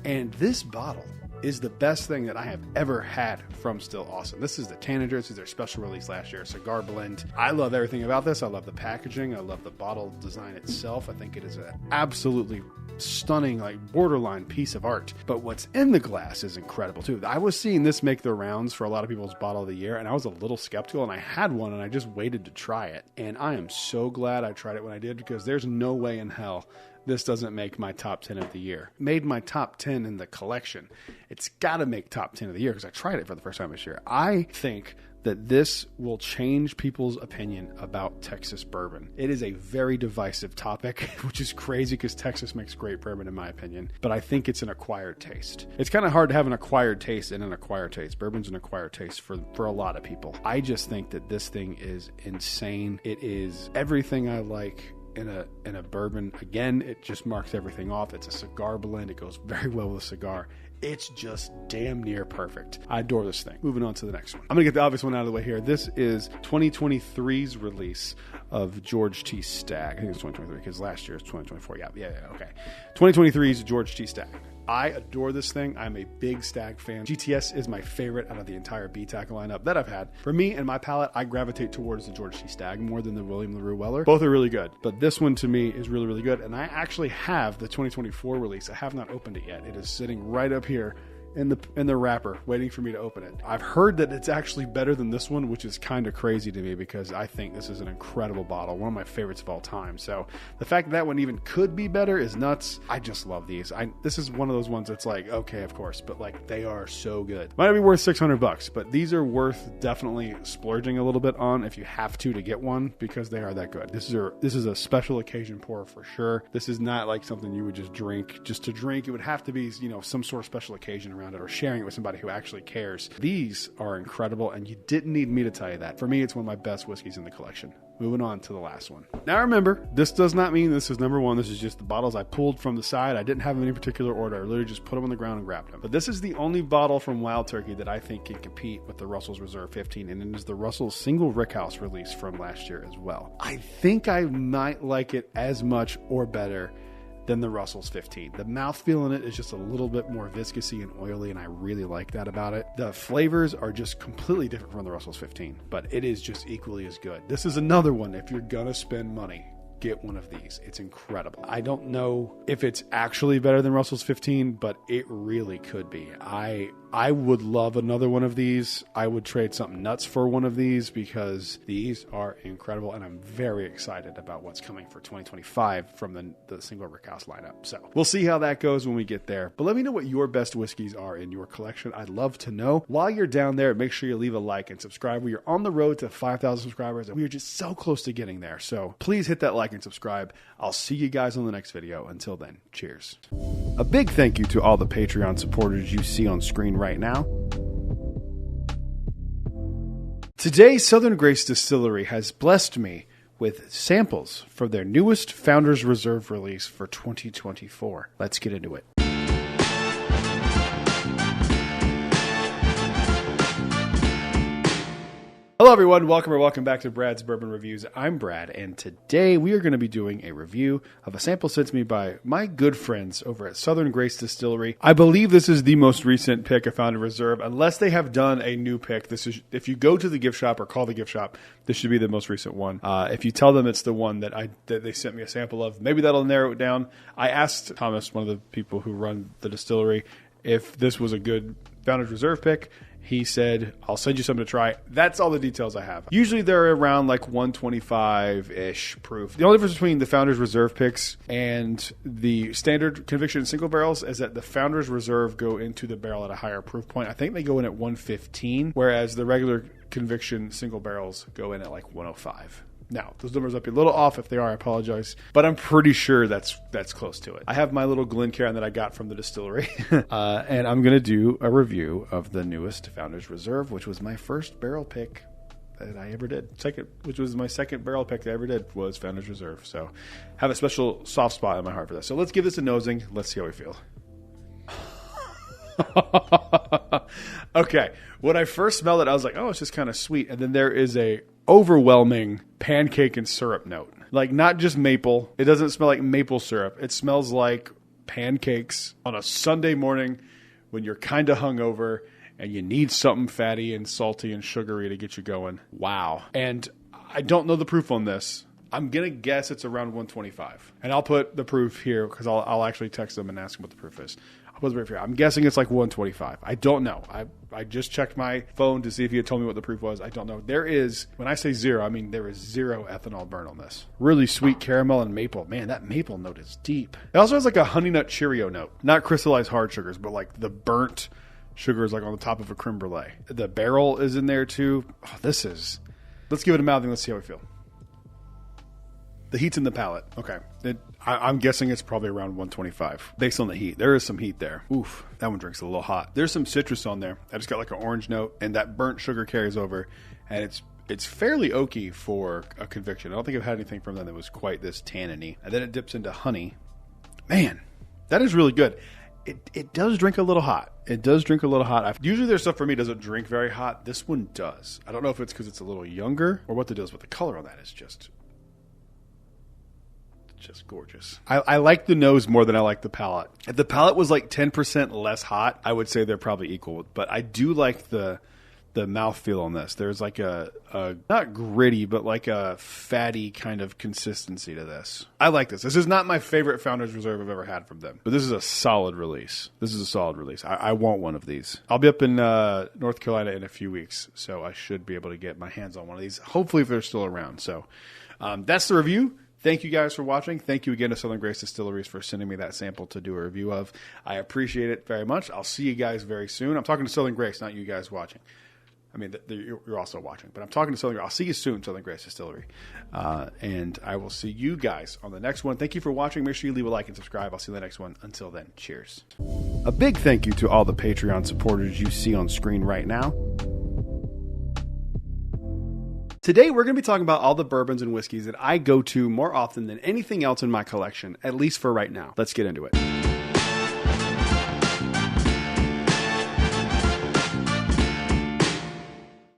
And this bottle is the best thing that I have ever had from Still Austin. This is the Tanager. This is their special release last year, a cigar blend. I love everything about this. I love the packaging. I love the bottle design itself. I think it is an absolutely stunning, borderline piece of art. But what's in the glass is incredible too. I was seeing this make the rounds for a lot of people's bottle of the year, and I was a little skeptical, and I had one, and I just waited to try it. And I am so glad I tried it when I did, because there's no way in hell this doesn't make my top 10 of the year. Made my top 10 in the collection. It's got to make top 10 of the year because I tried it for the first time this year. I think that this will change people's opinion about Texas bourbon. It is a very divisive topic, which is crazy because Texas makes great bourbon in my opinion, but I think it's an acquired taste. It's kind of hard to have an acquired taste and an acquired taste. Bourbon's an acquired taste for a lot of people. I just think that this thing is insane. It is everything I like in a bourbon. Again, it just marks everything off. It's a cigar blend. It goes very well with a cigar. It's just damn near perfect. I adore this thing. Moving on to the next one. I'm going to get the obvious one out of the way here. This is 2023's release of George T. Stagg. I think it's 2023 because last year is 2024. Yeah, okay. 2023's George T. Stagg. I adore this thing. I'm a big Stagg fan. GTS is my favorite out of the entire B-Tack lineup that I've had. For me and my palate, I gravitate towards the George T. Stagg more than the William LaRue Weller. Both are really good, but this one to me is really, really good. And I actually have the 2024 release. I have not opened it yet. It is sitting right up here in the wrapper waiting for me to open it. I've heard that it's actually better than this one, which is kind of crazy to me because I think this is an incredible bottle, one of my favorites of all time. So the fact that one even could be better is nuts. I just love these. This is one of those ones that's like, okay, of course, but they are so good. Might not be worth $600, but these are worth definitely splurging a little bit on if you have to get one, because they are that good. This is a special occasion pour for sure. This is not like something you would just drink just to drink. It would have to be, some sort of special occasion around it, or sharing it with somebody who actually cares. These are incredible, and you didn't need me to tell you that. For me, it's one of my best whiskeys in the collection. Moving on to the last one. Now remember, this does not mean this is number one. This is just the bottles I pulled from the side. I didn't have them in any particular order. I literally just put them on the ground and grabbed them. But this is the only bottle from Wild Turkey that I think can compete with the Russell's Reserve 15, and it is the Russell's single Rickhouse release from last year as well. I think I might like it as much or better than the Russell's 15. The mouthfeel in it is just a little bit more viscousy and oily, and I really like that about it. The flavors are just completely different from the Russell's 15, but it is just equally as good. This is another one, if you're gonna spend money, get one of these. It's incredible. I don't know if it's actually better than Russell's 15, but it really could be. I would love another one of these. I would trade something nuts for one of these because these are incredible, and I'm very excited about what's coming for 2025 from the Single Brick House lineup. So we'll see how that goes when we get there. But let me know what your best whiskeys are in your collection. I'd love to know. While you're down there, make sure you leave a like and subscribe. We are on the road to 5,000 subscribers, and we are just so close to getting there. So please hit that like and subscribe. I'll see you guys on the next video. Until then, cheers. A big thank you to all the Patreon supporters you see on screen right now. Today, Southern Grace Distillery has blessed me with samples from their newest Founders Reserve release for 2024. Let's get into it. Hello everyone, welcome back to Brad's Bourbon Reviews. I'm Brad, and today we are going to be doing a review of a sample sent to me by my good friends over at Southern Grace Distillery. I believe this is the most recent pick of Founders Reserve, unless they have done a new pick. This is, if you go to the gift shop or call the gift shop, this should be the most recent one. If you tell them it's the one that they sent me a sample of, maybe that'll narrow it down. I asked Thomas, one of the people who run the distillery, if this was a good Founders Reserve pick. He said, I'll send you something to try. That's all the details I have. Usually they're around like 125-ish proof. The only difference between the Founders Reserve picks and the standard conviction single barrels is that the Founders Reserve go into the barrel at a higher proof point. I think they go in at 115, whereas the regular conviction single barrels go in at like 105. Now, those numbers might be a little off. If they are, I apologize. But I'm pretty sure that's close to it. I have my little Glencairn that I got from the distillery. And I'm going to do a review of the newest Founders Reserve, which was my first barrel pick that I ever did. Which was my second barrel pick that I ever did, was Founders Reserve. So have a special soft spot in my heart for this. So let's give this a nosing. Let's see how we feel. Okay. When I first smelled it, I was like, oh, it's just kind of sweet. And then there is a overwhelming pancake and syrup note. Like, not just maple. It doesn't smell like maple syrup. It smells like pancakes on a Sunday morning when you're kind of hungover and you need something fatty and salty and sugary to get you going. Wow. And I don't know the proof on this. I'm going to guess it's around 125. And I'll put the proof here because I'll actually text them and ask them what the proof is. I'm guessing it's like 125. I don't know. I just checked my phone to see if he had told me what the proof was. I don't know. There is, when I say zero, I mean there is zero ethanol burn on this. Really sweet caramel and maple. Man, that maple note is deep. It also has like a honey nut Cheerio note. Not crystallized hard sugars, but like the burnt sugars like on the top of a creme brulee. The barrel is in there too. Oh, let's give it a mouthing. Let's see how we feel. The heat's in the palate. Okay. I'm guessing it's probably around 125 based on the heat. There is some heat there. Oof, that one drinks a little hot. There's some citrus on there. I just got like an orange note, and that burnt sugar carries over, and it's fairly oaky for a conviction. I don't think I've had anything from them that was quite this tanniny. And then it dips into honey. Man, that is really good. It does drink a little hot. Usually their stuff for me doesn't drink very hot. This one does. I don't know if it's because it's a little younger or what the deal is, but the color on that is just gorgeous. I like the nose more than I like the palate. If the palate was like 10% less hot, I would say they're probably equal. But I do like the mouthfeel on this. There's like a not gritty, but like a fatty kind of consistency to this. I like this. This is not my favorite Founders Reserve I've ever had from them, but this is a solid release. I want one of these. I'll be up in North Carolina in a few weeks, so I should be able to get my hands on one of these, hopefully if they're still around. So that's the review. Thank you guys for watching. Thank you again to Southern Grace Distilleries for sending me that sample to do a review of. I appreciate it very much. I'll see you guys very soon. I'm talking to Southern Grace, not you guys watching. I mean, you're also watching, but I'm talking to Southern Grace. I'll see you soon, Southern Grace Distillery. And I will see you guys on the next one. Thank you for watching. Make sure you leave a like and subscribe. I'll see you in the next one. Until then, cheers. A big thank you to all the Patreon supporters you see on screen right now. Today, we're going to be talking about all the bourbons and whiskeys that I go to more often than anything else in my collection, at least for right now. Let's get into it.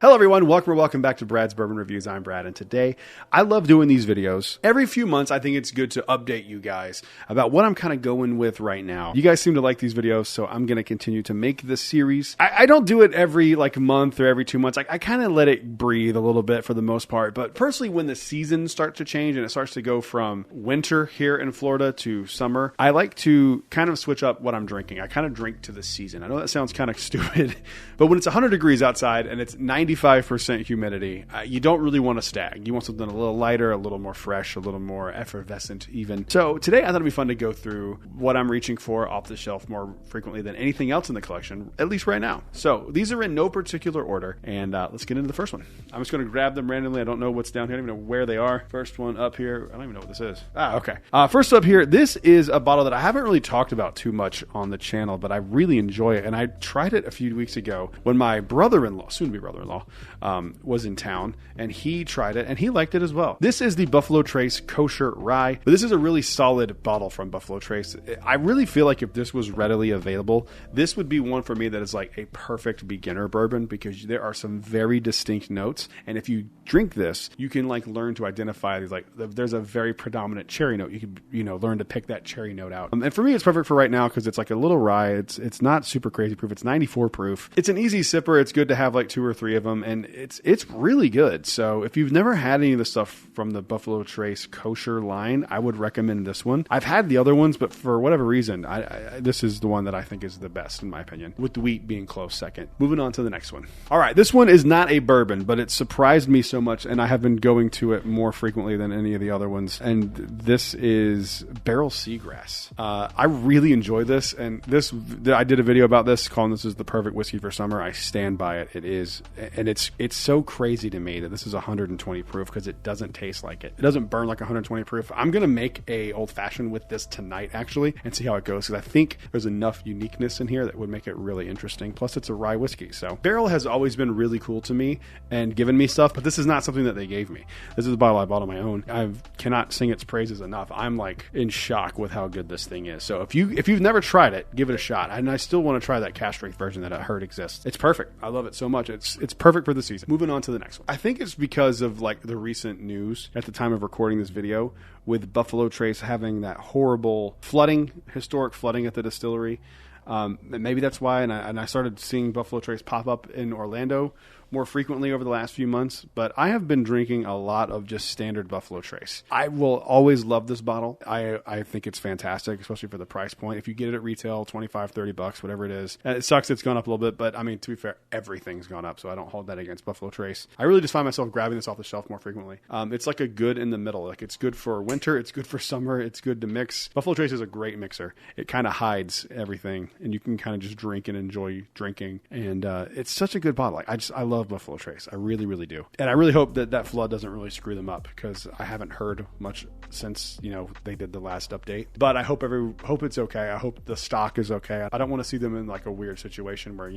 Hello everyone, welcome back to Brad's Bourbon Reviews. I'm Brad, and today I love doing these videos. Every few months I think it's good to update you guys about what I'm kind of going with right now. You guys seem to like these videos, so I'm going to continue to make this series. I don't do it every month or every 2 months. I kind of let it breathe a little bit for the most part, but personally when the seasons start to change and it starts to go from winter here in Florida to summer, I like to kind of switch up what I'm drinking. I kind of drink to the season. I know that sounds kind of stupid, but when it's 100 degrees outside and it's 95% humidity, you don't really want a stag. You want something a little lighter, a little more fresh, a little more effervescent even. So today I thought it'd be fun to go through what I'm reaching for off the shelf more frequently than anything else in the collection, at least right now. So these are in no particular order, and let's get into the first one. I'm just going to grab them randomly. I don't know what's down here. I don't even know where they are. First one up here. I don't even know what this is. Okay. First up here, this is a bottle that I haven't really talked about too much on the channel, but I really enjoy it, and I tried it a few weeks ago when my brother-in-law, soon-to-be brother-in-law, was in town, and he tried it and he liked it as well. This is the Buffalo Trace Kosher Rye, but this is a really solid bottle from Buffalo Trace. I really feel like if this was readily available, this would be one for me that is like a perfect beginner bourbon, because there are some very distinct notes, and if you drink this, you can like learn to identify these, like there's a very predominant cherry note. You can learn to pick that cherry note out. And for me, it's perfect for right now because it's like a little rye. It's not super crazy proof. It's 94 proof. It's an easy sipper. It's good to have like 2 or 3 of them, and it's really good. So if you've never had any of the stuff from the Buffalo Trace Kosher line, I would recommend this one. I've had the other ones, but for whatever reason, this is the one that I think is the best in my opinion, with the wheat being close second. Moving on to the next one. All right, this one is not a bourbon, but it surprised me so much, and I have been going to it more frequently than any of the other ones, and this is Barrel Seagrass. I really enjoy this, and I did a video about this calling this is the perfect whiskey for summer. I stand by it. It is, and it's so crazy to me that this is 120 proof because it doesn't taste like it. It doesn't burn like 120 proof. I'm going to make a old fashioned with this tonight actually and see how it goes, because I think there's enough uniqueness in here that would make it really interesting. Plus it's a rye whiskey. So Barrel has always been really cool to me and given me stuff, but this is not something that they gave me. This is a bottle I bought on my own. I cannot sing its praises enough. I'm like in shock with how good this thing is. So if you've never tried it, give it a shot. And I still want to try that cask strength version that I heard exists. It's perfect. I love it so much. It's perfect for the season. Moving on to the next one. I think it's because of like the recent news at the time of recording this video with Buffalo Trace having that horrible historic flooding at the distillery. Maybe that's why, and I started seeing Buffalo Trace pop up in Orlando more frequently over the last few months, but I have been drinking a lot of just standard Buffalo Trace. I will always love this bottle. I think it's fantastic, especially for the price point. If you get it at retail, $25-$30, whatever it is. It sucks it's gone up a little bit, but I mean, to be fair, everything's gone up, so I don't hold that against Buffalo Trace. I really just find myself grabbing this off the shelf more frequently. It's like a good in the middle. Like it's good for winter, it's good for summer, it's good to mix. Buffalo Trace is a great mixer. It kind of hides everything, and you can kind of just drink and enjoy drinking, and it's such a good bottle. Like I love Buffalo Trace. I really, really do. And I really hope that flood doesn't really screw them up, because I haven't heard much since, they did the last update. But I hope it's okay. I hope the stock is okay. I don't want to see them in like a weird situation where,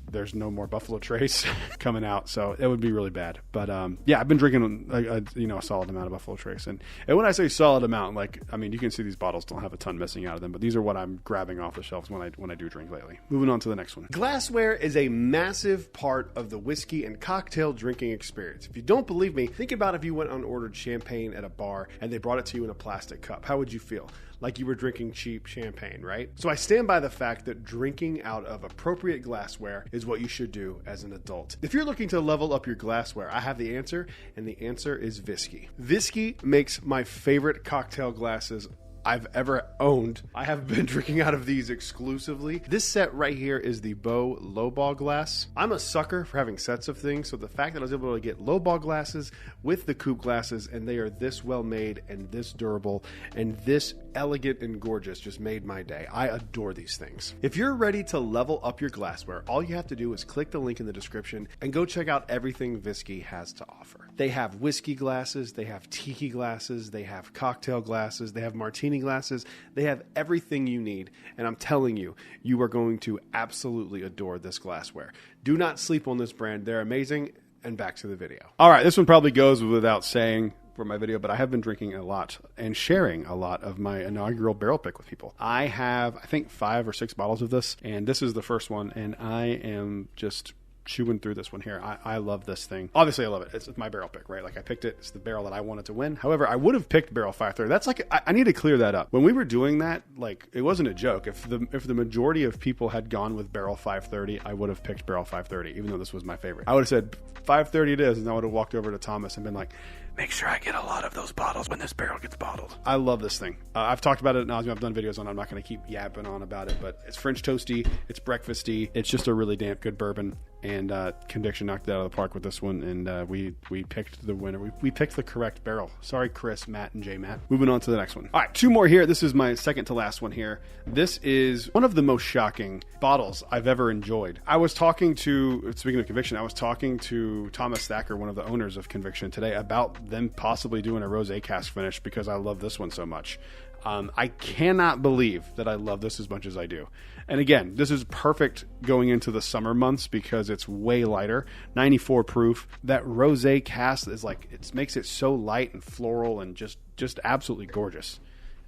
there's no more Buffalo Trace coming out. So it would be really bad. But yeah, I've been drinking a solid amount of Buffalo Trace. And when I say solid amount, you can see these bottles don't have a ton missing out of them, but these are what I'm grabbing off the shelves when I do drink lately. Moving on to the next one. Glassware is a massive part of the whiskey and cocktail drinking experience. If you don't believe me, think about if you went and ordered champagne at a bar and they brought it to you in a plastic cup. How would you feel? Like you were drinking cheap champagne, right? So I stand by the fact that drinking out of appropriate glassware is what you should do as an adult. If you're looking to level up your glassware, I have the answer, and the answer is Whiskey. Whiskey makes my favorite cocktail glasses I've ever owned. I have been drinking out of these exclusively. This set right here is the Bow lowball glass. I'm a sucker for having sets of things, so the fact that I was able to get lowball glasses with the coupe glasses, and they are this well made and this durable and this elegant and gorgeous, just made my day. I adore these things. If you're ready to level up your glassware, all you have to do is click the link in the description and go check out everything Whiskey has to offer. They have whiskey glasses, they have tiki glasses, they have cocktail glasses, they have martini glasses, they have everything you need, and I'm telling you, you are going to absolutely adore this glassware. Do not sleep on this brand. They're amazing. And back to the video. All right, this one probably goes without saying for my video, but I have been drinking a lot and sharing a lot of my inaugural barrel pick with people. I have, I think, 5 or 6 bottles of this, and this is the first one, and I am just chewing through this one here. I love this thing. Obviously, I love it. It's my barrel pick, right? Like I picked it. It's the barrel that I wanted to win. However, I would have picked barrel 530. That's like I need to clear that up. When we were doing that, like it wasn't a joke. If the majority of people had gone with barrel 530, I would have picked barrel 530, even though this was my favorite. I would have said 530 it is, and I would have walked over to Thomas and been like, make sure I get a lot of those bottles when this barrel gets bottled. I love this thing. I've talked about it at nauseam. I've done videos on it. I'm not going to keep yapping on about it, but it's French toasty. It's breakfasty. It's just a really damn good bourbon. And Conviction knocked it out of the park with this one, and we picked the winner. We picked the correct barrel. Sorry, Chris, Matt, and J-Matt. Moving on to the next one. All right, 2 more here. This is my second to last one here. This is one of the most shocking bottles I've ever enjoyed. I was talking to, speaking of Conviction, I was talking to Thomas Thacker, one of the owners of Conviction, today about them possibly doing a rosé cask finish because I love this one so much. I cannot believe that I love this as much as I do. And again, this is perfect going into the summer months because it's way lighter, 94 proof. That rosé cask is like, it makes it so light and floral and just absolutely gorgeous.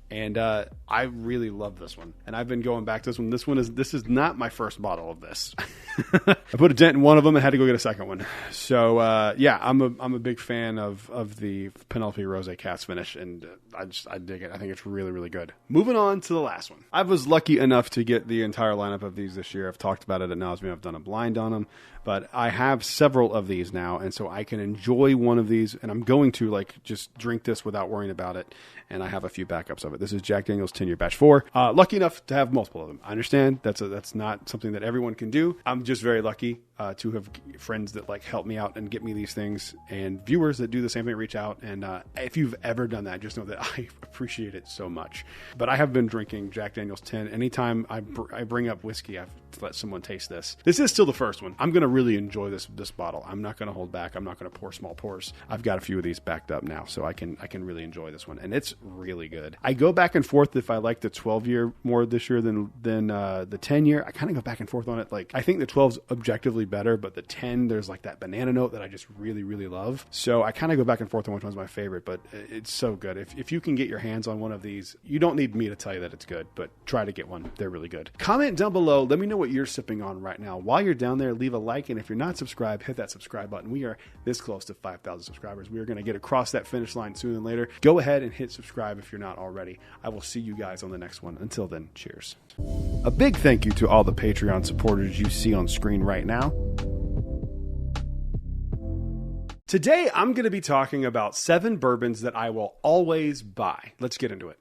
And I really love this one. And I've been going back to this one. This is not my first bottle of this. I put a dent in one of them and had to go get a second one. So yeah, I'm a big fan of the Penelope Rosé cask finish, and I dig it. I think it's really, really good. Moving on to the last one. I was lucky enough to get the entire lineup of these this year. I've talked about it at nauseam. I've done a blind on them, but I have several of these now, and so I can enjoy one of these, and I'm going to like just drink this without worrying about it. And I have a few backups of it. This is Jack Daniel's 10-year batch 4. Lucky enough to have multiple of them. I understand that's not something that everyone can do. I'm just very lucky to have friends that like help me out and get me these things, and viewers that do the same thing, reach out. And if you've ever done that, just know that I appreciate it so much. But I have been drinking Jack Daniel's 10. Anytime I bring up whiskey, I have to let someone taste this. This is still the first one. I'm going to really enjoy this bottle. I'm not going to hold back. I'm not going to pour small pours. I've got a few of these backed up now, so I can really enjoy this one. And it's really good. I go back and forth if I like the 12-year more this year than the 10-year. I kind of go back and forth on it. Like I think the 12's objectively better, but the 10, there's like that banana note that I just really, really love. So I kind of go back and forth on which one's my favorite, but it's so good. If you can get your hands on one of these, you don't need me to tell you that it's good, but try to get one. They're really good. Comment down below. Let me know what you're sipping on right now. While you're down there, leave a like, and if you're not subscribed, hit that subscribe button. We are this close to 5,000 subscribers. We are going to get across that finish line sooner than later. Go ahead and hit subscribe if you're not already. I will see you guys on the next one. Until then, cheers. A big thank you to all the Patreon supporters you see on screen right now. Today, I'm going to be talking about 7 bourbons that I will always buy. Let's get into it.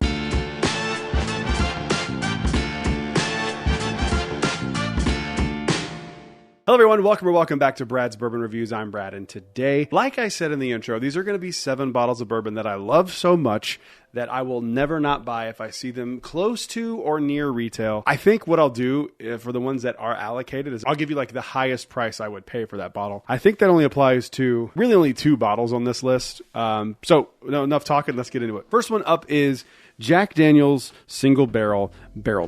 Hello everyone, welcome back to Brad's Bourbon Reviews. I'm Brad, and today, like I said in the intro, these are going to be 7 bottles of bourbon that I love so much that I will never not buy if I see them close to or near retail. I think what I'll do for the ones that are allocated is I'll give you like the highest price I would pay for that bottle. I think that only applies to really only 2 bottles on this list. So enough talking, let's get into it. First one up is Jack Daniel's Single Barrel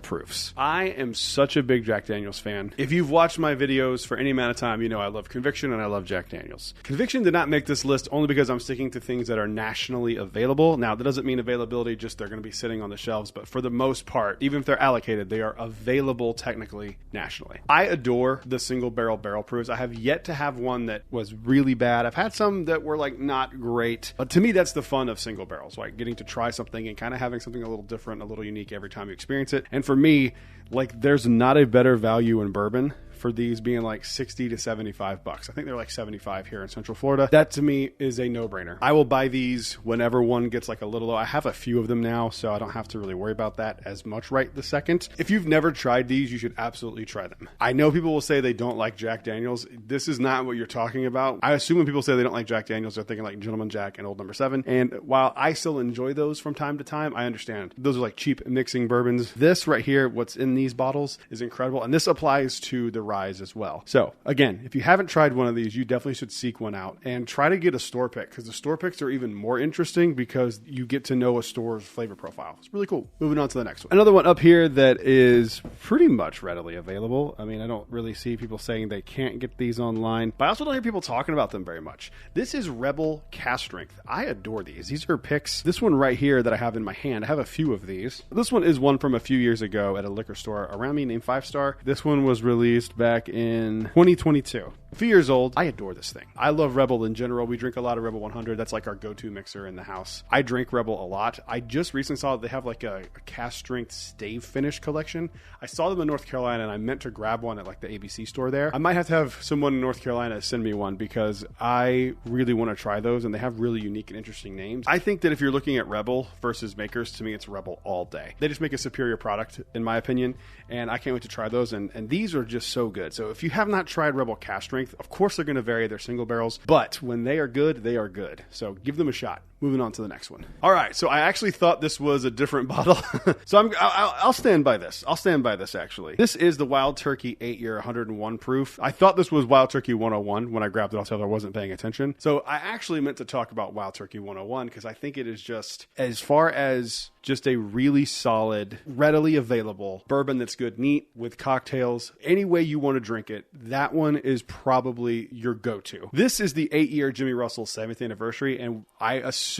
Proofs. I am such a big Jack Daniel's fan. If you've watched my videos for any amount of time, you know I love Conviction and I love Jack Daniel's. Conviction did not make this list only because I'm sticking to things that are nationally available. Now, that doesn't mean availability, just they're going to be sitting on the shelves, but for the most part, even if they're allocated, they are available technically nationally. I adore the Single Barrel Proofs. I have yet to have one that was really bad. I've had some that were like not great, but to me, that's the fun of single barrels, like getting to try something and kind of having something a little different, a little unique every time you experience it. And for me, like there's not a better value in bourbon for these being like 60 to 75 bucks. I think they're like 75 here in Central Florida. That to me is a no-brainer. I will buy these whenever one gets like a little low. I have a few of them now, so I don't have to really worry about that as much right this second. If you've never tried these, you should absolutely try them. I know people will say they don't like Jack Daniels. This is not what you're talking about. I assume when people say they don't like Jack Daniels, they're thinking like Gentleman Jack and Old Number 7. And while I still enjoy those from time to time, I understand. Those are like cheap mixing bourbons. This right here, what's in these bottles is incredible. And this applies to the Rise as well. So again, if you haven't tried one of these, you definitely should seek one out and try to get a store pick, because the store picks are even more interesting because you get to know a store's flavor profile. It's really cool. Moving on to the next one. Another one up here that is pretty much readily available. I mean, I don't really see people saying they can't get these online, but I also don't hear people talking about them very much. This is Rebel Cask Strength. I adore these. These are picks. This one right here that I have in my hand, I have a few of these. This one is one from a few years ago at a liquor store around me named 5 Star. This one was released back in 2022. A few years old. I adore this thing. I love Rebel in general. We drink a lot of Rebel 100. That's like our go-to mixer in the house. I drink Rebel a lot. I just recently saw that they have like a cast strength stave finish collection. I saw them in North Carolina and I meant to grab one at like the ABC store there. I might have to have someone in North Carolina send me one because I really want to try those and they have really unique and interesting names. I think that if you're looking at Rebel versus makers, to me it's Rebel all day. They just make a superior product in my opinion, and I can't wait to try those, and these are just so good. So if you have not tried Rebel cast strength, of course they're going to vary their single barrels, but when they are good, they are good. So give them a shot. Moving on to the next one. All right, so I actually thought this was a different bottle. So I'll stand by this. I'll stand by this, actually. This is the Wild Turkey 8-year 101 proof. I thought this was Wild Turkey 101 when I grabbed it off the shelf. I wasn't paying attention. So I actually meant to talk about Wild Turkey 101 because I think it is just, as far as just a really solid, readily available bourbon that's good, neat, with cocktails, any way you want to drink it, that one is probably your go-to. This is the 8-year Jimmy Russell 7th anniversary, and I assume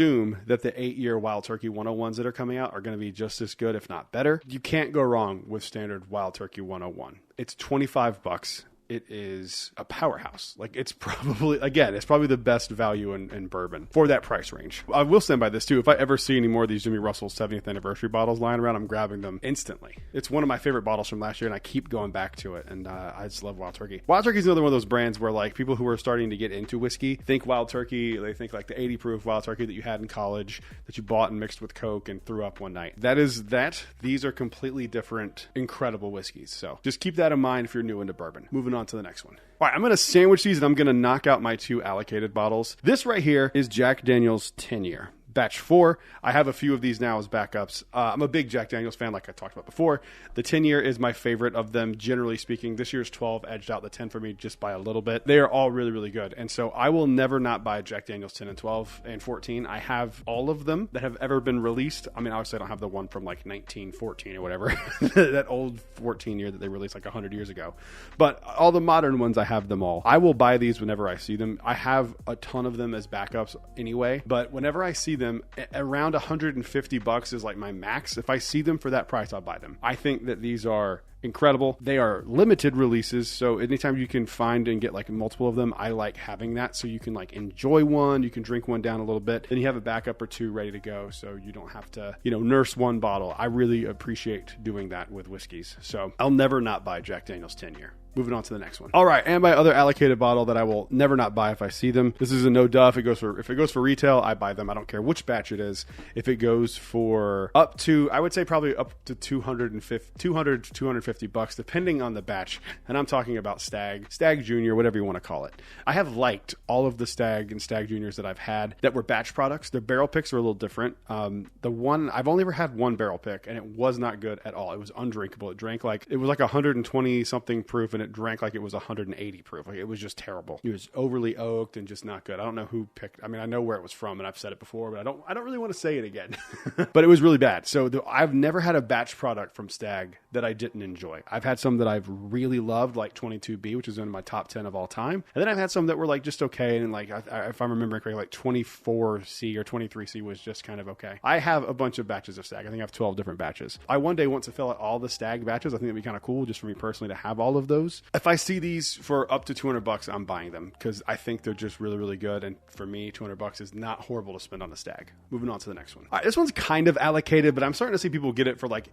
that the 8-year Wild Turkey 101s that are coming out are going to be just as good, if not better. You can't go wrong with standard Wild Turkey 101. It's $25. It is a powerhouse. Like, it's probably, again, it's probably the best value in bourbon for that price range. I will stand by this too. If I ever see any more of these Jimmy Russell 70th anniversary bottles lying around, I'm grabbing them instantly. It's one of my favorite bottles from last year, and I keep going back to it. And I just love Wild Turkey. Wild Turkey is another one of those brands where, like, people who are starting to get into whiskey think Wild Turkey. They think like the 80 proof Wild Turkey that you had in college that you bought and mixed with Coke and threw up one night. That is that. These are completely different, incredible whiskeys. So just keep that in mind if you're new into bourbon. Moving on to the next one. All right, I'm going to sandwich these and I'm going to knock out my 2 allocated bottles. This right here is Jack Daniel's 10-year. Batch 4. I have a few of these now as backups. I'm a big Jack Daniels fan, like I talked about before. The 10-year is my favorite of them, generally speaking. This year's 12 edged out the 10 for me just by a little bit. They are all really, really good. And so I will never not buy Jack Daniels 10 and 12 and 14. I have all of them that have ever been released. I mean, obviously I don't have the one from like 1914 or whatever. That old 14 year that they released like 100 years ago. But all the modern ones, I have them all. I will buy these whenever I see them. I have a ton of them as backups anyway. But whenever I see them, around $150 is like my max. If I see them for that price, I'll buy them. I think that these are incredible. They are limited releases, so anytime you can find and get like multiple of them, I like having that, so you can like enjoy one, you can drink one down a little bit, then you have a backup or two ready to go, so you don't have to, nurse one bottle. I really appreciate doing that with whiskeys, so I'll never not buy Jack Daniel's 10-year. Moving on to the next one. All right, and my other allocated bottle that I will never not buy if I see them. This is a no duh. If it goes for retail, I buy them. I don't care which batch it is. If it goes for up to, I would say probably up to $200 to $250, depending on the batch. And I'm talking about Stag Junior, whatever you want to call it. I have liked all of the Stag and Stag Juniors that I've had that were batch products. Their barrel picks are a little different. I've only ever had one barrel pick, and it was not good at all. It was undrinkable. It was like 120 something proof, and it drank like it was 180 proof. Like, it was just terrible. It was overly oaked and just not good. I don't know who picked. I mean, I know where it was from, and I've said it before, but I don't really want to say it again. But it was really bad. So I've never had a batch product from Stag that I didn't enjoy. I've had some that I've really loved, like 22B, which is in my top 10 of all time, and then I've had some that were like just okay, and like if I'm remembering correctly, like 24C or 23C was just kind of okay. I have a bunch of batches of Stag. I think I have 12 different batches. I one day want to fill out all the Stag batches. I think it'd be kind of cool just for me personally to have all of those. If I see these for up to $200, I'm buying them because I think they're just really, really good. And for me, $200 is not horrible to spend on a Stag. Moving on to the next one. All right, this one's kind of allocated, but I'm starting to see people get it for like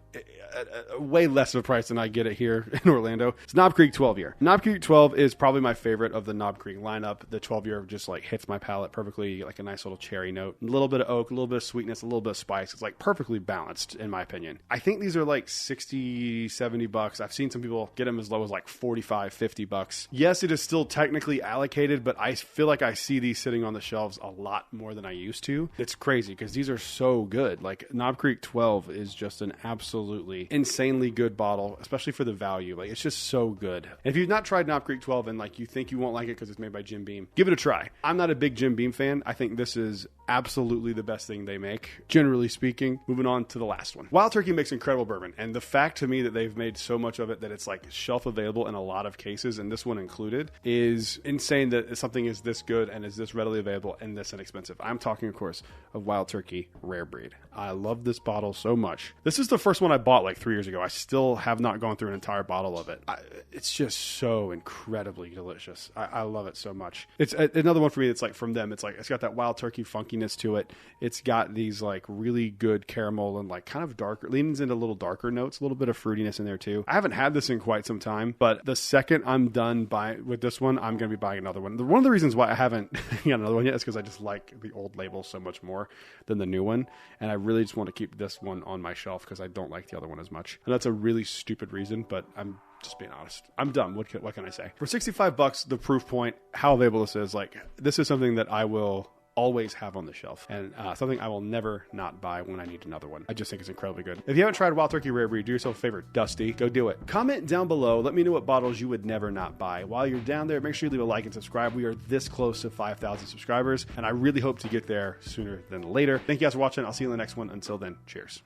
a way less of a price than I get it here in Orlando. It's Knob Creek 12-year. Knob Creek 12 is probably my favorite of the Knob Creek lineup. The 12-year just like hits my palate perfectly. You get like a nice little cherry note, a little bit of oak, a little bit of sweetness, a little bit of spice. It's like perfectly balanced in my opinion. I think these are like $60, $70. I've seen some people get them as low as like $45, $50. Yes, it is still technically allocated, but I feel like I see these sitting on the shelves a lot more than I used to. It's crazy because these are so good. Like, Knob Creek 12 is just an absolutely insanely good bottle, especially for the value. Like, it's just so good. And if you've not tried Knob Creek 12 and like you think you won't like it because it's made by Jim Beam, give it a try. I'm not a big Jim Beam fan. I think this is absolutely the best thing they make, generally speaking. Moving on to the last one. Wild Turkey makes incredible bourbon, and the fact to me that they've made so much of it that it's like shelf available in a lot of cases, and this one included, is insane that something is this good and is this readily available and this inexpensive. I'm talking, of course, of Wild Turkey Rare Breed. I love this bottle so much. This is the first one I bought like 3 years ago. still have not gone through an entire bottle of it. It's just so incredibly delicious. I love it so much. It's another one for me that's like from them. It's like it's got that wild turkey funkiness to it. It's got these like really good caramel and like kind of darker, leans into a little darker notes, a little bit of fruitiness in there too. I haven't had this in quite some time, but the second I'm done with this one, I'm going to be buying another one. One of the reasons why I haven't got another one yet is because I just like the old label so much more than the new one. And I really just want to keep this one on my shelf because I don't like the other one as much. And that's a really stupid reason, but I'm just being honest. I'm dumb. What can I say? For $65, the proof point, how available this is, like, this is something that I will always have on the shelf, and something I will never not buy when I need another one. I just think it's incredibly good. If you haven't tried Wild Turkey Rare Breed, do yourself a favor, Dusty, go do it. Comment down below. Let me know what bottles you would never not buy. While you're down there, make sure you leave a like and subscribe. We are this close to 5,000 subscribers, and I really hope to get there sooner than later. Thank you guys for watching. I'll see you in the next one. Until then, cheers.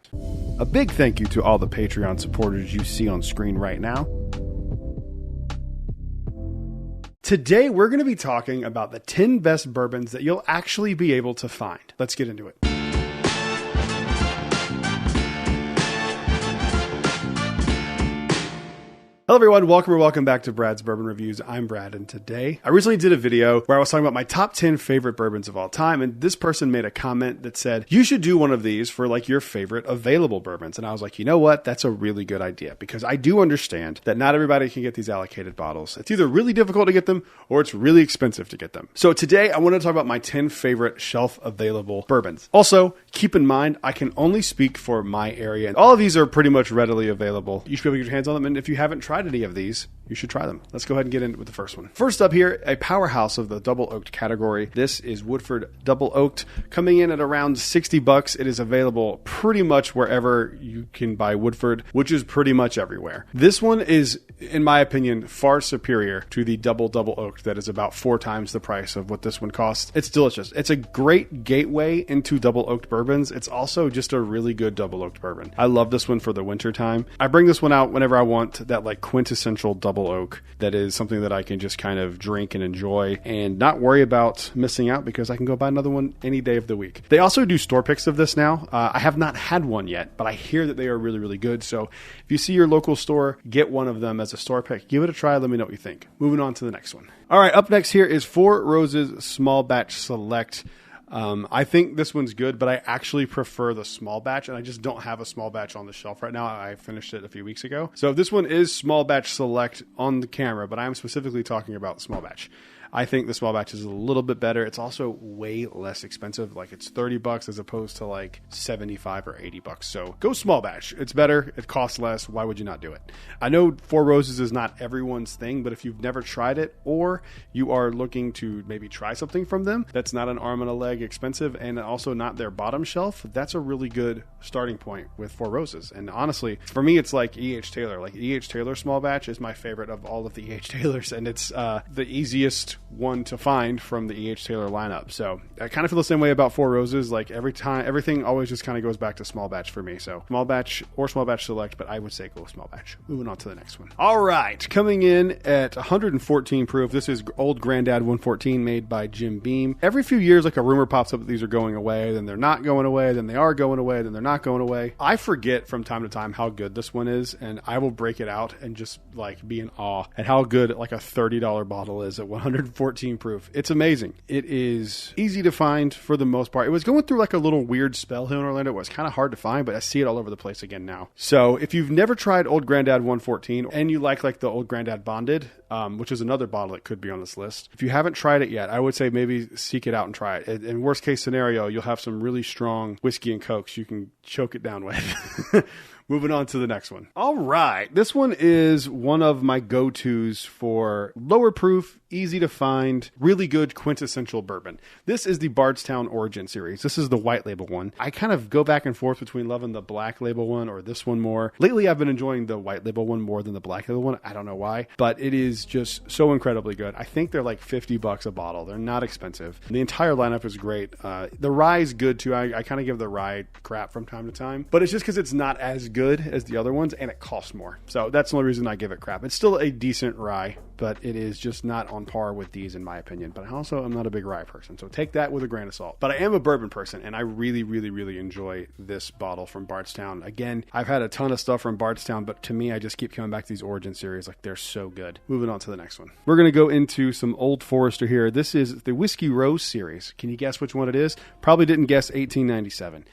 A big thank you to all the Patreon supporters you see on screen right now. Today, we're going to be talking about the 10 best bourbons that you'll actually be able to find. Let's get into it. Hello everyone, welcome back to Brad's Bourbon Reviews. I'm Brad, and today I recently did a video where I was talking about my top 10 favorite bourbons of all time, and this person made a comment that said, you should do one of these for like your favorite available bourbons. And I was like, you know what? That's a really good idea, because I do understand that not everybody can get these allocated bottles. It's either really difficult to get them or it's really expensive to get them. So today I want to talk about my 10 favorite shelf available bourbons. Also, keep in mind, I can only speak for my area, and all of these are pretty much readily available. You should be able to get your hands on them, and if you haven't tried any of these, you should try them. Let's go ahead and get into with the first one. First up here, a powerhouse of the double oaked category. This is Woodford Double Oaked, coming in at around $60. It is available pretty much wherever you can buy Woodford, which is pretty much everywhere. This one is, in my opinion, far superior to the double oaked that is about 4 times the price of what this one costs. It's delicious. It's a great gateway into double oaked bourbons. It's also just a really good double oaked bourbon. I love this one for the winter time. I bring this one out whenever I want that like quintessential double oak that is something that I can just kind of drink and enjoy and not worry about missing out, because I can go buy another one any day of the week. They also do store picks of this now. I have not had one yet, but I hear that they are really, really good. So if you see your local store, get one of them as a store pick. Give it a try. Let me know what you think. Moving on to the next one. All right, up next here is Four Roses Small Batch Select. I think this one's good, but I actually prefer the small batch, and I just don't have a small batch on the shelf right now. I finished it a few weeks ago. So this one is small batch select on the camera, but I'm specifically talking about small batch. I think the small batch is a little bit better. It's also way less expensive. Like, it's $30 as opposed to like $75 or $80. So go small batch. It's better. It costs less. Why would you not do it? I know Four Roses is not everyone's thing, but if you've never tried it, or you are looking to maybe try something from them that's not an arm and a leg expensive and also not their bottom shelf, that's a really good starting point with Four Roses. And honestly, for me, it's like E.H. Taylor. Like, E.H. Taylor small batch is my favorite of all of the E.H. Taylors, and it's the easiest one to find from the E.H. Taylor lineup. So I kind of feel the same way about Four Roses. Like, every time, everything always just kind of goes back to small batch for me. So small batch or small batch select, but I would say go small batch. Moving on to the next one. All right, coming in at 114 proof. This is Old Grandad 114, made by Jim Beam. Every few years, like, a rumor pops up that these are going away, then they're not going away, then they are going away, then they're not going away. I forget from time to time how good this one is, and I will break it out and just like be in awe at how good like a $30 bottle is at 114 proof. It's amazing. It is easy to find for the most part. It was going through like a little weird spell here in Orlando. It was kind of hard to find, but I see it all over the place again now. So if you've never tried Old Grandad 114 and you like the Old Grandad Bonded, which is another bottle that could be on this list, if you haven't tried it yet, I would say maybe seek it out and try it. In worst case scenario, you'll have some really strong whiskey and cokes you can choke it down with. Moving on to the next one. All right. This one is one of my go-tos for lower proof, easy to find, really good quintessential bourbon. This is the Bardstown Origin Series. This is the white label one. I kind of go back and forth between loving the black label one or this one more. Lately, I've been enjoying the white label one more than the black label one. I don't know why, but it is just so incredibly good. I think they're like $50 a bottle. They're not expensive. The entire lineup is great. The rye is good too. I kind of give the rye crap from time to time, but it's just because it's not as good as the other ones and it costs more. So that's the only reason I give it crap. It's still a decent rye, but it is just not on par with these in my opinion. But I also am not a big rye person, so take that with a grain of salt. But I am a bourbon person, and I really, really, really enjoy this bottle from Bardstown. Again, I've had a ton of stuff from Bardstown, but to me, I just keep coming back to these Origin series. Like, they're so good. Moving on to the next one. We're going to go into some Old Forester here. This is the Whiskey Rose series. Can you guess which one it is? Probably didn't guess 1897.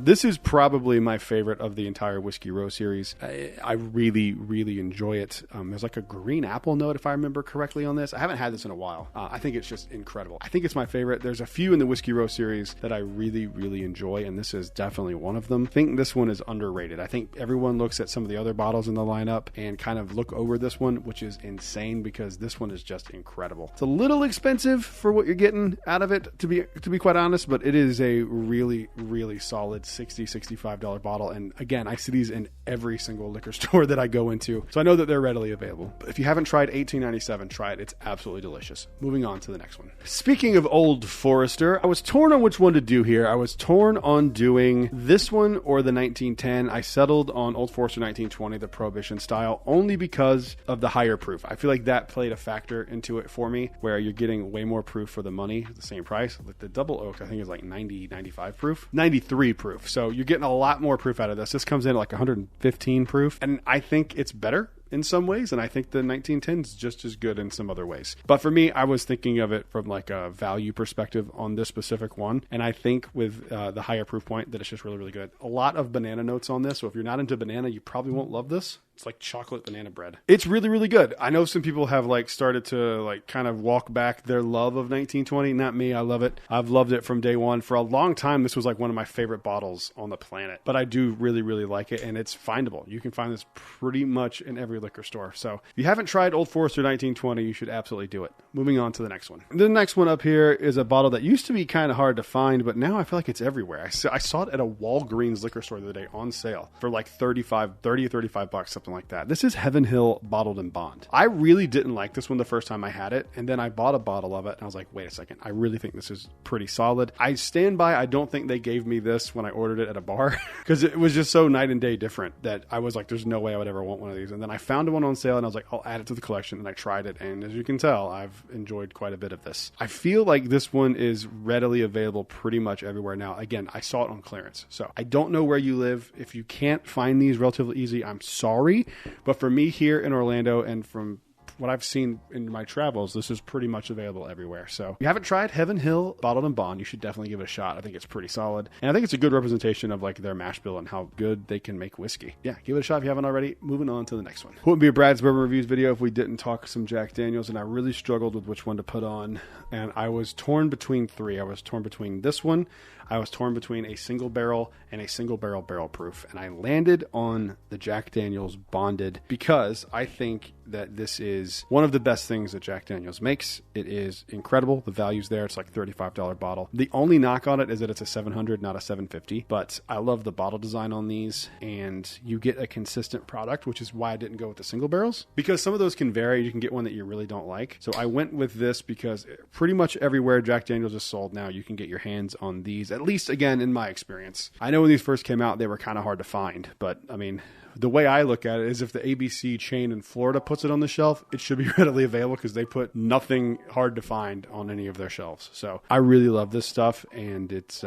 This is probably my favorite of the entire Whiskey Row series. I really, really enjoy it. There's like a green apple note, if I remember correctly, on this. I haven't had this in a while. I think it's just incredible. I think it's my favorite. There's a few in the Whiskey Row series that I really, really enjoy, and this is definitely one of them. I think this one is underrated. I think everyone looks at some of the other bottles in the lineup and kind of look over this one, which is insane because this one is just incredible. It's a little expensive for what you're getting out of it, to be quite honest, but it is a really, really solid $60-$65 bottle. And again, I see these in every single liquor store that I go into, so I know that they're readily available. But if you haven't tried 1897, try it. It's absolutely delicious. Moving on to the next one. Speaking of Old Forester, I was torn on which one to do here. I was torn on doing this one or the 1910. I settled on Old Forester 1920, the Prohibition style, only because of the higher proof. I feel like that played a factor into it for me, where you're getting way more proof for the money at the same price. Like the double oak, I think is like 90, 95 proof, 93 proof. So you're getting a lot more proof out of this. This comes in at like 115 proof, and I think it's better in some ways, and I think the 1910 is just as good in some other ways. But for me, I was thinking of it from like a value perspective on this specific one, and I think with the higher proof point that it's just really, really good. A lot of banana notes on this, so if you're not into banana, you probably won't love this. It's like chocolate banana bread. It's really, really good. I know some people have like started to like kind of walk back their love of 1920. Not me. I love it. I've loved it from day one. For a long time, this was like one of my favorite bottles on the planet. But I do really, really like it, and it's findable. You can find this pretty much in every liquor store. So if you haven't tried Old Forester 1920, you should absolutely do it. Moving on to the next one. The next one up here is a bottle that used to be kind of hard to find, but now I feel like it's everywhere. I saw it at a Walgreens liquor store the other day on sale for like 30 or 35 bucks, something like that. This is Heaven Hill Bottled in Bond. I really didn't like this one the first time I had it, and then I bought a bottle of it, and I was like, wait a second, I really think this is pretty solid. I stand by, I don't think they gave me this when I ordered it at a bar, because it was just so night and day different that I was like, there's no way I would ever want one of these. And then I found one on sale, and I was like, I'll add it to the collection, and I tried it, and as you can tell, I've enjoyed quite a bit of this. I feel like this one is readily available pretty much everywhere now. Again, I saw it on clearance, so I don't know where you live. If you can't find these relatively easy, I'm sorry. But for me here in Orlando, and from what I've seen in my travels, this is pretty much available everywhere. So if you haven't tried Heaven Hill Bottled in Bond, you should definitely give it a shot. I think it's pretty solid. And I think it's a good representation of like their mash bill and how good they can make whiskey. Yeah, give it a shot if you haven't already. Moving on to the next one. Wouldn't be a Brad's Bourbon Reviews video if we didn't talk some Jack Daniels, and I really struggled with which one to put on. And I was torn between three. I was torn between this one, I was torn between a single barrel and a single barrel barrel proof, and I landed on the Jack Daniels Bonded because I think that this is one of the best things that Jack Daniels makes. It is incredible. The value's there. It's like $35 bottle. The only knock on it is that it's a 700, not a 750, but I love the bottle design on these, and you get a consistent product, which is why I didn't go with the single barrels, because some of those can vary. You can get one that you really don't like. So I went with this because pretty much everywhere Jack Daniels is sold now, you can get your hands on these, at least again in my experience. I know when these first came out, they were kind of hard to find, but I mean, the way I look at it is if the ABC chain in Florida puts it on the shelf, it should be readily available because they put nothing hard to find on any of their shelves. So I really love this stuff, and it's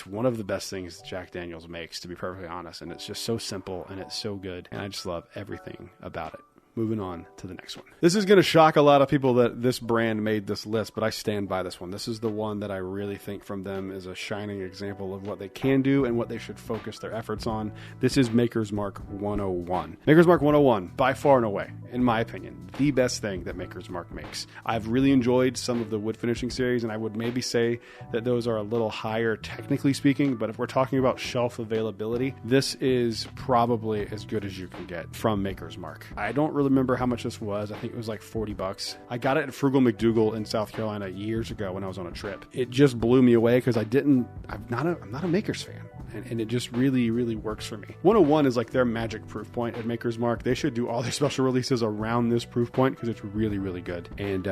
one of the best things Jack Daniels makes, to be perfectly honest. And it's just so simple, and it's so good, and I just love everything about it. Moving on to the next one. This is going to shock a lot of people that this brand made this list, but I stand by this one. This is the one that I really think from them is a shining example of what they can do and what they should focus their efforts on. This is Maker's Mark 101. Maker's Mark 101, by far and away, in my opinion, the best thing that Maker's Mark makes. I've really enjoyed some of the wood finishing series, and I would maybe say that those are a little higher technically speaking, but if we're talking about shelf availability, this is probably as good as you can get from Maker's Mark. I don't really remember how much this was. I think it was like $40. I got it at Frugal McDougal in South Carolina years ago when I was on a trip. It just blew me away because I'm not a Maker's fan. And it just really, really works for me. 101 is like their magic proof point at Maker's Mark. They should do all their special releases around this proof point because it's really, really good. And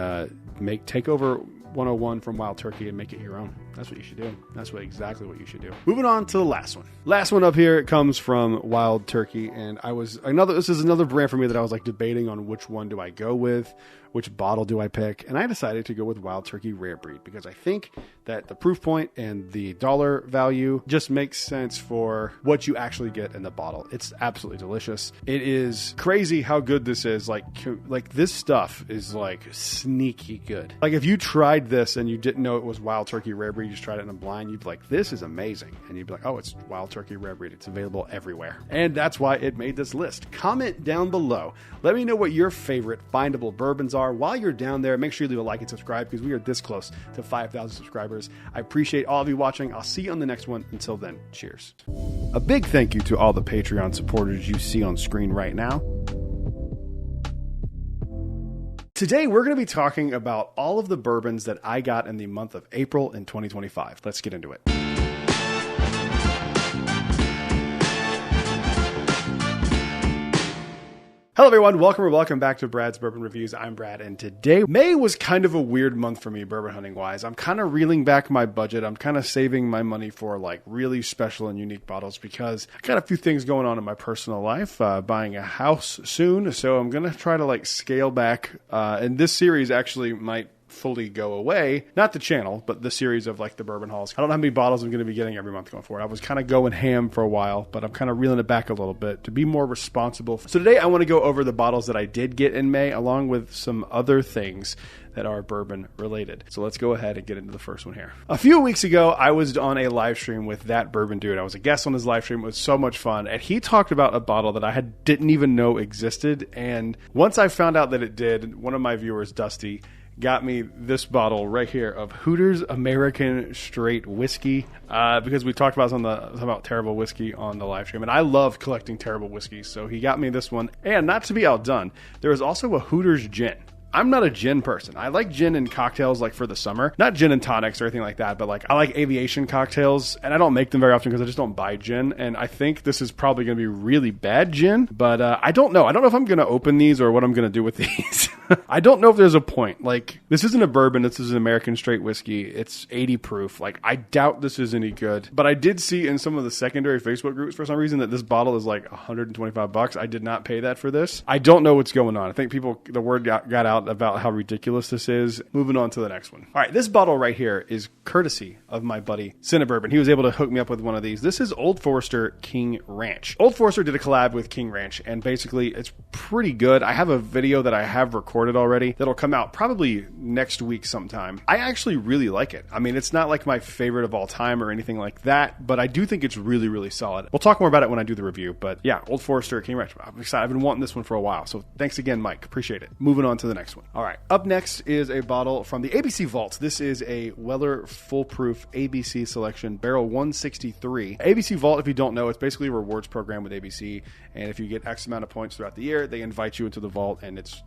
take over 101 from Wild Turkey and make it your own. That's what you should do. That's exactly what you should do. Moving on to the last one. Last one up here comes from Wild Turkey, and this is another brand for me that I was like debating on which one do I go with, which bottle do I pick, and I decided to go with Wild Turkey Rare Breed because I think that the proof point and the dollar value just makes sense for what you actually get in the bottle. It's absolutely delicious. It is crazy how good this is. Like this stuff is like sneaky good. Like if you tried this and you didn't know it was Wild Turkey Rare Breed, you just tried it in a blind, you'd be like, this is amazing. And you'd be like, oh, it's Wild Turkey Rare Breed. It's available everywhere. And that's why it made this list. Comment down below. Let me know what your favorite findable bourbons are. While you're down there, make sure you leave a like and subscribe because we are this close to 5,000 subscribers. I appreciate all of you watching. I'll see you on the next one. Until then, cheers. A big thank you to all the Patreon supporters you see on screen right now. Today, we're going to be talking about all of the bourbons that I got in the month of April in 2025. Let's get into it. Hello everyone, welcome back to Brad's Bourbon Reviews. I'm Brad, and today, May was kind of a weird month for me bourbon hunting wise. I'm kind of reeling back my budget. I'm kind of saving my money for like really special and unique bottles because I got a few things going on in my personal life, buying a house soon. So I'm going to try to like scale back, and this series actually might fully go away. Not the channel, but the series of like the bourbon hauls. I don't know how many bottles I'm going to be getting every month going forward. I was kind of going ham for a while, but I'm kind of reeling it back a little bit to be more responsible. So today I want to go over the bottles that I did get in May, along with some other things that are bourbon related. So let's go ahead and get into the first one here. A few weeks ago, I was on a live stream with That Bourbon Dude. I was a guest on his live stream. It was so much fun. And he talked about a bottle that I didn't even know existed. And once I found out that it did, one of my viewers, Dusty, got me this bottle right here of Hooters American Straight Whiskey because we talked about terrible whiskey on the live stream, and I love collecting terrible whiskeys, so he got me this one. And not to be outdone, there is also a Hooters Gin. I'm not a gin person. I like gin in cocktails like for the summer. Not gin and tonics or anything like that, but like I like aviation cocktails, and I don't make them very often because I just don't buy gin. And I think this is probably going to be really bad gin, but I don't know. I don't know if I'm going to open these or what I'm going to do with these. I don't know if there's a point. Like, this isn't a bourbon. This is an American straight whiskey. It's 80 proof. Like, I doubt this is any good. But I did see in some of the secondary Facebook groups for some reason that this bottle is like $125. I did not pay that for this. I don't know what's going on. I think the word got out about how ridiculous this is. Moving on to the next one. All right, this bottle right here is courtesy of my buddy Cinnabourbon. He was able to hook me up with one of these. This is Old Forester King Ranch. Old Forester did a collab with King Ranch, and basically it's pretty good. I have a video that I have recorded already that'll come out probably next week sometime. I actually really like it. I mean, it's not like my favorite of all time or anything like that, but I do think it's really, really solid. We'll talk more about it when I do the review, but yeah, Old Forester King Ranch. I'm excited. I've been wanting this one for a while, so thanks again, Mike. Appreciate it. Moving on to the next one. All right, up next is a bottle from the ABC Vault. This is a Weller Foolproof ABC Selection Barrel 163. ABC Vault, if you don't know, it's basically a rewards program with ABC, and if you get X amount of points throughout the year, they invite you into the vault, and it's,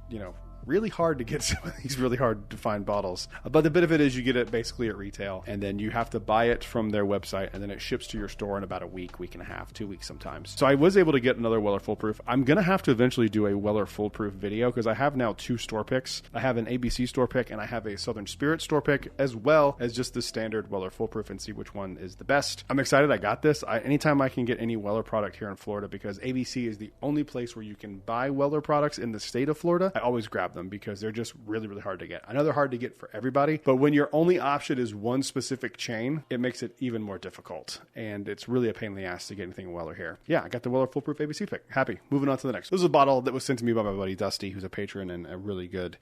really hard to get some of these really hard to find bottles. But the benefit is you get it basically at retail, and then you have to buy it from their website, and then it ships to your store in about a week and a half, 2 weeks sometimes. So I was able to get another Weller Foolproof. I'm going to have to eventually do a Weller Foolproof video because I have now 2 store picks. I have an ABC store pick, and I have a Southern Spirit store pick, as well as just the standard Weller Foolproof, and see which one is the best. I'm excited I got this. Anytime I can get any Weller product here in Florida, because ABC is the only place where you can buy Weller products in the state of Florida, I always grab them because they're just really, really hard to get. I know they're hard to get for everybody, but when your only option is one specific chain, it makes it even more difficult. And it's really a pain in the ass to get anything Weller here. Yeah, I got the Weller Foolproof ABC pick. Happy. Moving on to the next. This is a bottle that was sent to me by my buddy Dusty, who's a patron and a really good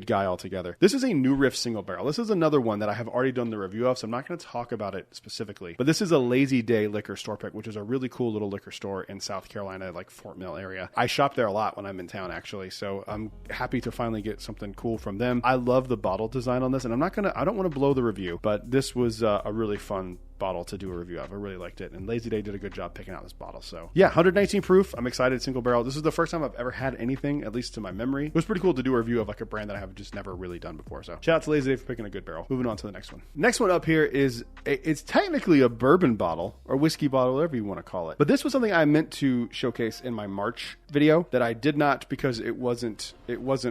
guy altogether. This is a New Riff single barrel. This is another one that I have already done the review of, so I'm not going to talk about it specifically. But this is a Lazy Day liquor store pick, which is a really cool little liquor store in South Carolina, like Fort Mill area. I shop there a lot when I'm in town, actually, so I'm happy to finally get something cool from them. I love the bottle design on this, and I don't want to blow the review, but this was a really fun bottle to do a review of. I really liked it, and Lazy Day did a good job picking out this bottle. So yeah, 119 proof. I'm excited. Single barrel. This is the first time I've ever had anything, at least to my memory. It was pretty cool to do a review of like a brand that I have just never really done before. So shout out to Lazy Day for picking a good barrel. Moving on to the next one. Next one up here is it's technically a bourbon bottle or whiskey bottle, whatever you want to call it. But this was something I meant to showcase in my March video that I did not because it wasn't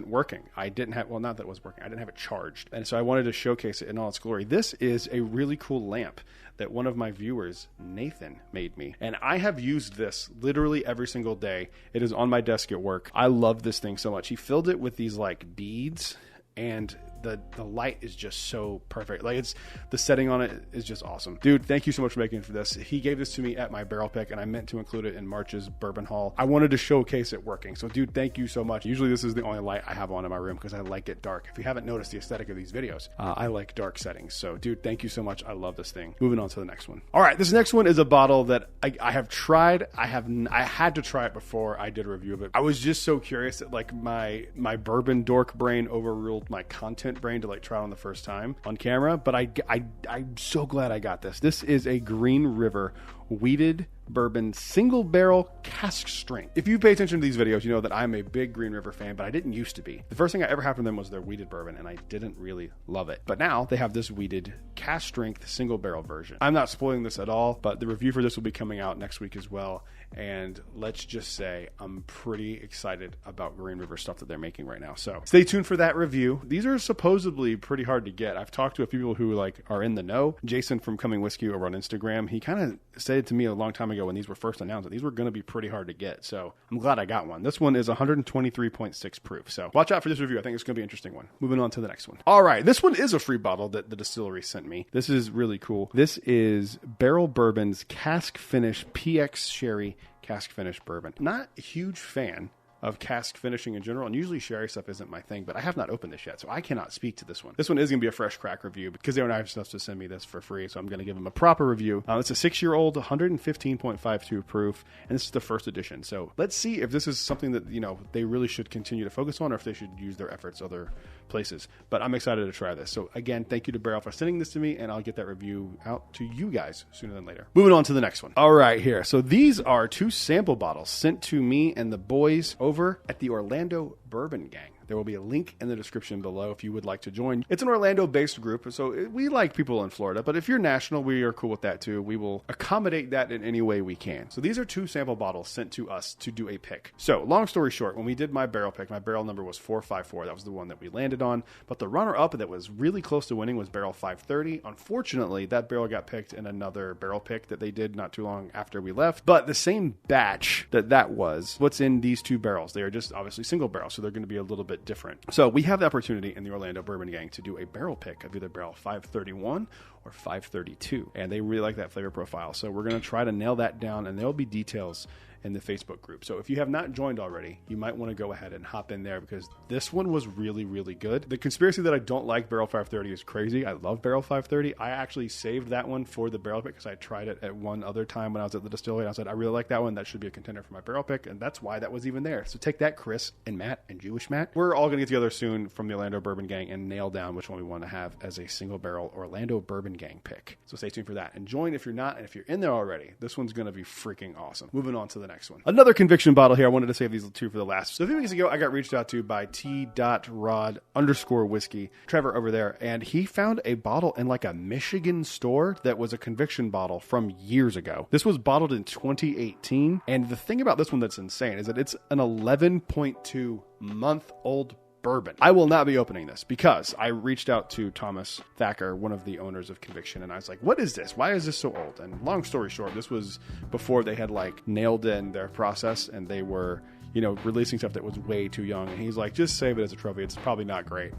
working. I didn't have, well, not that it was working. I didn't have it charged. And so I wanted to showcase it in all its glory. This is a really cool lamp. that one of my viewers, Nathan, made me. And I have used this literally every single day. It is on my desk at work. I love this thing so much. He filled it with these like beads, and the light is just so perfect. Like, it's the setting on it is just awesome. Dude, thank you so much for making it for this. He gave this to me at my barrel pick, and I meant to include it in March's bourbon haul. I wanted to showcase it working. So dude, thank you so much. Usually this is the only light I have on in my room because I like it dark. If you haven't noticed the aesthetic of these videos, I like dark settings. So dude, thank you so much. I love this thing. Moving on to the next one. All right, this next one is a bottle that I have tried. I had to try it before I did a review of it. I was just so curious that like my bourbon dork brain overruled my content brain to like try it on the first time on camera, but I'm so glad I got this. This is a Green River wheated bourbon single barrel cask strength. If you pay attention to these videos, you know that I'm a big Green River fan, but I didn't used to be. The first thing I ever had from them was their wheated bourbon, and I didn't really love it. But now they have this wheated cask strength single barrel version. I'm not spoiling this at all, but the review for this will be coming out next week as well. And let's just say I'm pretty excited about Green River stuff that they're making right now. So stay tuned for that review. These are supposedly pretty hard to get. I've talked to a few people who like are in the know. Jason from Coming Whiskey over on Instagram, he kind of said to me a long time ago when these were first announced that these were going to be pretty hard to get. So I'm glad I got one. This one is 123.6 proof. So watch out for this review. I think it's going to be an interesting one. Moving on to the next one. All right. This one is a free bottle that the distillery sent me. This is really cool. This is Barrel Bourbon's Cask Finish PX Sherry Cask Finish Bourbon. Not a huge fan of cask finishing in general, and usually sherry stuff isn't my thing, but I have not opened this yet, so I cannot speak to this one. This one is going to be a fresh crack review because they were nice enough to send me this for free, so I'm going to give them a proper review. It's a 6-year-old, 115.52 proof, and this is the first edition. So let's see if this is something that, you know, they really should continue to focus on, or if they should use their efforts other places. But I'm excited to try this. So again, thank you to Barrel for sending this to me, and I'll get that review out to you guys sooner than later. Moving on to the next one. All right, here. So these are 2 sample bottles sent to me and the boys over at the Orlando Bourbon Gang. There will be a link in the description below if you would like to join. It's an Orlando-based group, so we like people in Florida, but if you're national, we are cool with that too. We will accommodate that in any way we can. So these are 2 sample bottles sent to us to do a pick. So long story short, when we did my barrel pick, my barrel number was 454. That was the one that we landed on, but the runner-up that was really close to winning was barrel 530. Unfortunately, that barrel got picked in another barrel pick that they did not too long after we left, but the same batch that was what's in these 2 barrels. They are just obviously single barrels, so they're going to be a little bit different. So we have the opportunity in the Orlando Bourbon Gang to do a barrel pick of either barrel 531 or 532, and they really like that flavor profile. So we're going to try to nail that down, and there'll be details in the Facebook group. So if you have not joined already, you might want to go ahead and hop in there because this one was really, really good. The conspiracy that I don't like barrel 530 is crazy. I love barrel 530. I actually saved that one for the barrel pick because I tried it at one other time when I was at the distillery. I said, I really like that one. That should be a contender for my barrel pick. And that's why that was even there. So take that, Chris and Matt and Jewish Matt. We're all going to get together soon from the Orlando Bourbon Gang and nail down which one we want to have as a single barrel Orlando Bourbon Gang pick. So stay tuned for that and join if you're not. And if you're in there already, this one's going to be freaking awesome. Moving on to the next one. Another conviction bottle here. I wanted to save these 2 for the last. So a few weeks ago, I got reached out to by T.Rod_whiskey, Trevor over there, and he found a bottle in like a Michigan store that was a conviction bottle from years ago. This was bottled in 2018, and the thing about this one that's insane is that it's an 11.2 month old bourbon. I will not be opening this because I reached out to Thomas Thacker, one of the owners of Conviction, and I was like, what is this? Why is this so old? And long story short, this was before they had like nailed in their process and they were, you know, releasing stuff that was way too young. And he's like, just save it as a trophy. It's probably not great.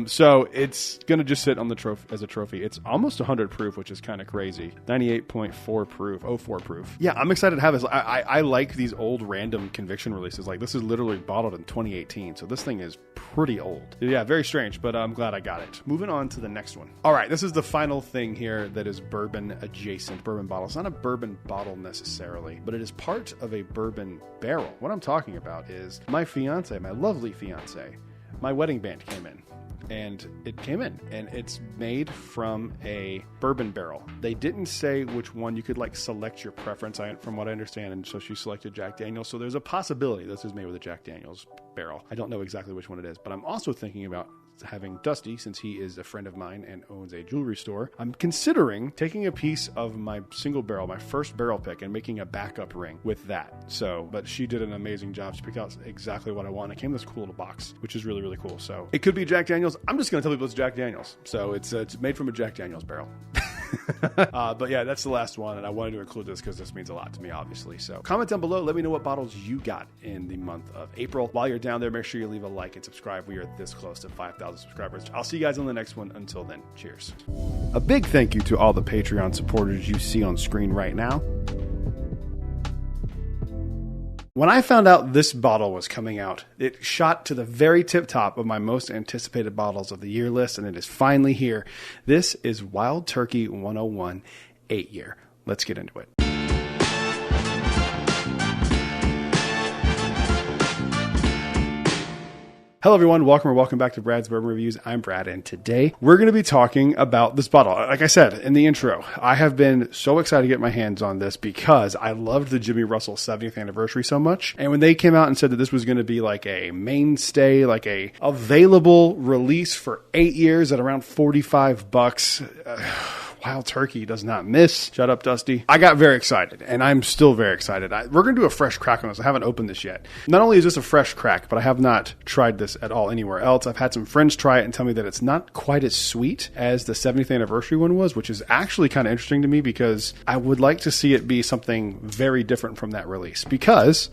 So it's going to just sit on the trophy as a trophy. It's almost 100 proof, which is kind of crazy. 98.4 proof, 04 proof. Yeah, I'm excited to have this. I like these old random Conviction releases. Like this is literally bottled in 2018. So this thing is pretty old. Yeah, very strange, but I'm glad I got it. Moving on to the next one. All right, this is the final thing here that is bourbon adjacent, bourbon bottle. It's not a bourbon bottle necessarily, but it is part of a bourbon barrel. What I'm talking about is my fiance, my lovely fiance, my wedding band came in. And it came in, and it's made from a bourbon barrel. They didn't say which one. You could like select your preference, from what I understand, and so she selected Jack Daniel's. So there's a possibility this is made with a Jack Daniel's barrel. I don't know exactly which one it is, but I'm also thinking about having Dusty, since he is a friend of mine and owns a jewelry store. I'm considering taking a piece of my single barrel, my first barrel pick, and making a backup ring with that. So, but she did an amazing job. She picked out exactly what I want. It came in this cool little box, which is really, really cool. So it could be Jack Daniel's. I'm just going to tell people it's Jack Daniel's. So it's made from a Jack Daniel's barrel. But yeah, that's the last one, and I wanted to include this because this means a lot to me, obviously. So comment down below. Let me know what bottles you got in the month of April. While you're down there, make sure you leave a like and subscribe. We are this close to 5,000 subscribers. I'll see you guys on the next one. Until then, cheers. A big thank you to all the Patreon supporters you see on screen right now. When I found out this bottle was coming out, it shot to the very tip top of my most anticipated bottles of the year list, and it is finally here. This is Wild Turkey 101 8-year. Let's get into it. Hello everyone, welcome back to Brad's Bourbon Reviews. I'm Brad, and today we're going to be talking about this bottle. Like I said in the intro, I have been so excited to get my hands on this because I loved the Jimmy Russell 70th anniversary so much. And when they came out and said that this was going to be like a mainstay, like a available release for 8 years at around $45, Wild Turkey does not miss. Shut up, Dusty. I got very excited, and I'm still very excited. We're going to do a fresh crack on this. I haven't opened this yet. Not only is this a fresh crack, but I have not tried this at all anywhere else. I've had some friends try it and tell me that it's not quite as sweet as the 70th anniversary one was, which is actually kind of interesting to me because I would like to see it be something very different from that release because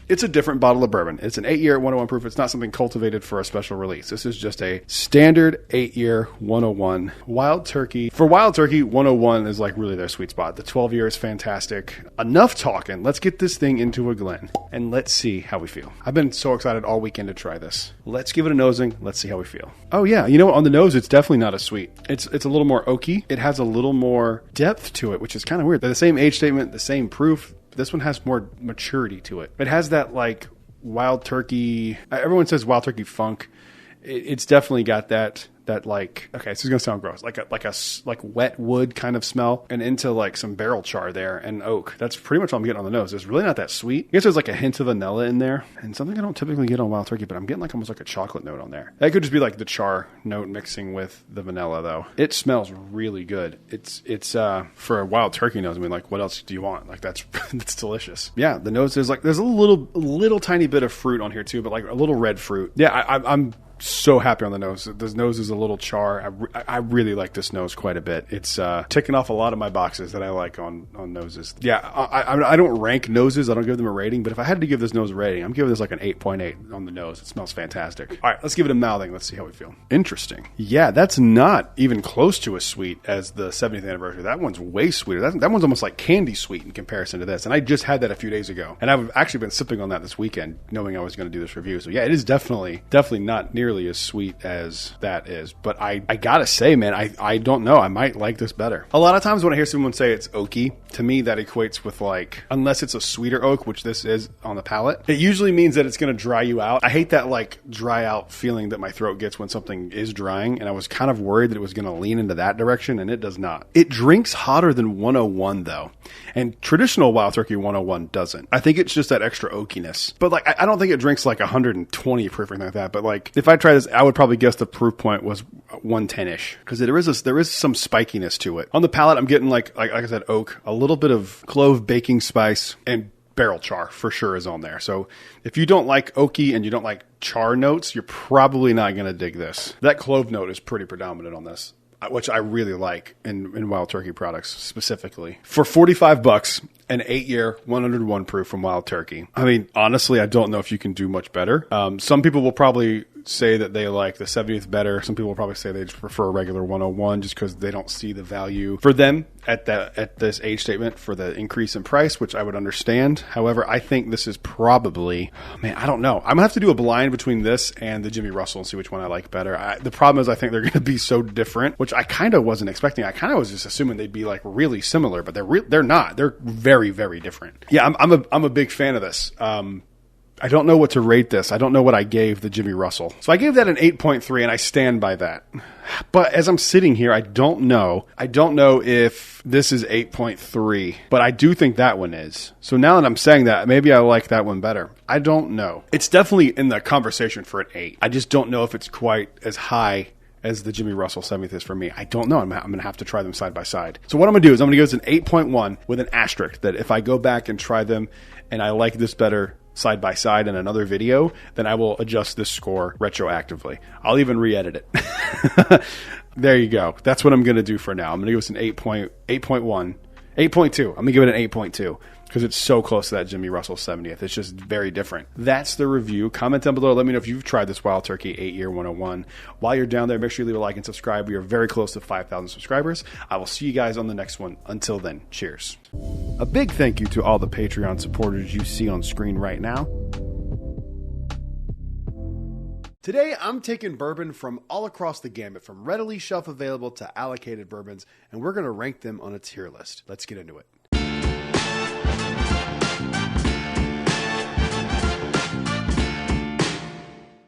it's a different bottle of bourbon. It's an 8-year 101 proof. It's not something cultivated for a special release. This is just a standard 8-year 101 Wild Turkey. For Wild Turkey, 101 is like really their sweet spot. The 12-year is fantastic. Enough talking. Let's get this thing into a Glen and let's see how we feel. I've been so excited all weekend to try this. Let's give it a nosing. Let's see how we feel. Oh yeah, you know what? On the nose, it's definitely not as sweet. It's a little more oaky. It has a little more depth to it, which is kind of weird. They're the same age statement, the same proof. This one has more maturity to it. It has that like Wild Turkey. Everyone says Wild Turkey funk. It's definitely got that like, okay, this is gonna sound gross, like wet wood kind of smell, and into like some barrel char there and oak. That's pretty much all I'm getting on the nose. It's really not that sweet. I guess there's like a hint of vanilla in there, and something I don't typically get on Wild Turkey, but I'm getting like almost like a chocolate note on there. That could just be like the char note mixing with the vanilla though. It smells really good. It's for a Wild Turkey nose. I mean, like, what else do you want? Like that's delicious. Yeah, the nose there's a little tiny bit of fruit on here too, but like a little red fruit. Yeah, I'm so happy on the nose. This nose is a little char. I really like this nose quite a bit. It's ticking off a lot of my boxes that I like on noses. Yeah, I don't rank noses. I don't give them a rating, but if I had to give this nose a rating, I'm giving this like an 8.8 on the nose. It smells fantastic. All right, let's give it a mouthing. Let's see how we feel. Interesting. Yeah, that's not even close to as sweet as the 70th anniversary. That one's way sweeter. That one's almost like candy sweet in comparison to this. And I just had that a few days ago. And I've actually been sipping on that this weekend, knowing I was going to do this review. So yeah, it is definitely not nearly as sweet as that is, but I gotta say, man, I don't know, I might like this better. A lot of times when I hear someone say it's oaky, to me that equates with like, unless it's a sweeter oak, which this is on the palate, it usually means that it's gonna dry you out. I hate that like dry out feeling that my throat gets when something is drying, and I was kind of worried that it was gonna lean into that direction, and it does not. It drinks hotter than 101 though, and traditional Wild Turkey 101 doesn't. I think it's just that extra oakiness, but like I don't think it drinks like 120 proof or anything like that, but like if I try this, I would probably guess the proof point was 110-ish because there is some spikiness to it. On the palate, I'm getting like I said, oak, a little bit of clove baking spice, and barrel char for sure is on there. So if you don't like oaky and you don't like char notes, you're probably not going to dig this. That clove note is pretty predominant on this, which I really like in Wild Turkey products specifically. For $45, an 8-year 101 proof from Wild Turkey. I mean, honestly, I don't know if you can do much better. Some people will probably say that they like the 70th better. Some people will probably say they just prefer a regular 101 just because they don't see the value for them at this age statement for the increase in price, which I would understand. However, I think this is probably, man, I don't know. I'm gonna have to do a blind between this and the Jimmy Russell and see which one I like better. The problem is I think they're going to be so different, which I kind of wasn't expecting. I kind of was just assuming they'd be like really similar, but they're not. They're very, very different. Yeah, I'm a big fan of this. I don't know what to rate this. I don't know what I gave the Jimmy Russell. So I gave that an 8.3, and I stand by that. But as I'm sitting here, I don't know. I don't know if this is 8.3, but I do think that one is. So now that I'm saying that, maybe I like that one better. I don't know. It's definitely in the conversation for an 8. I just don't know if it's quite as high as the Jimmy Russell 70th is for me. I don't know. I'm going to have to try them side by side. So what I'm going to do is I'm going to go as an 8.1 with an asterisk that if I go back and try them and I like this better side by side in another video, then I will adjust this score retroactively. I'll even re-edit it. There you go. That's what I'm going to do for now. I'm going to give us an 8.1. 8.2. I'm going to give it an 8.2 because it's so close to that Jimmy Russell 70th. It's just very different. That's the review. Comment down below. Let me know if you've tried this Wild Turkey 8-Year 101. While you're down there, make sure you leave a like and subscribe. We are very close to 5,000 subscribers. I will see you guys on the next one. Until then, cheers. A big thank you to all the Patreon supporters you see on screen right now. Today, I'm taking bourbon from all across the gamut, from readily shelf available to allocated bourbons, and we're going to rank them on a tier list. Let's get into it.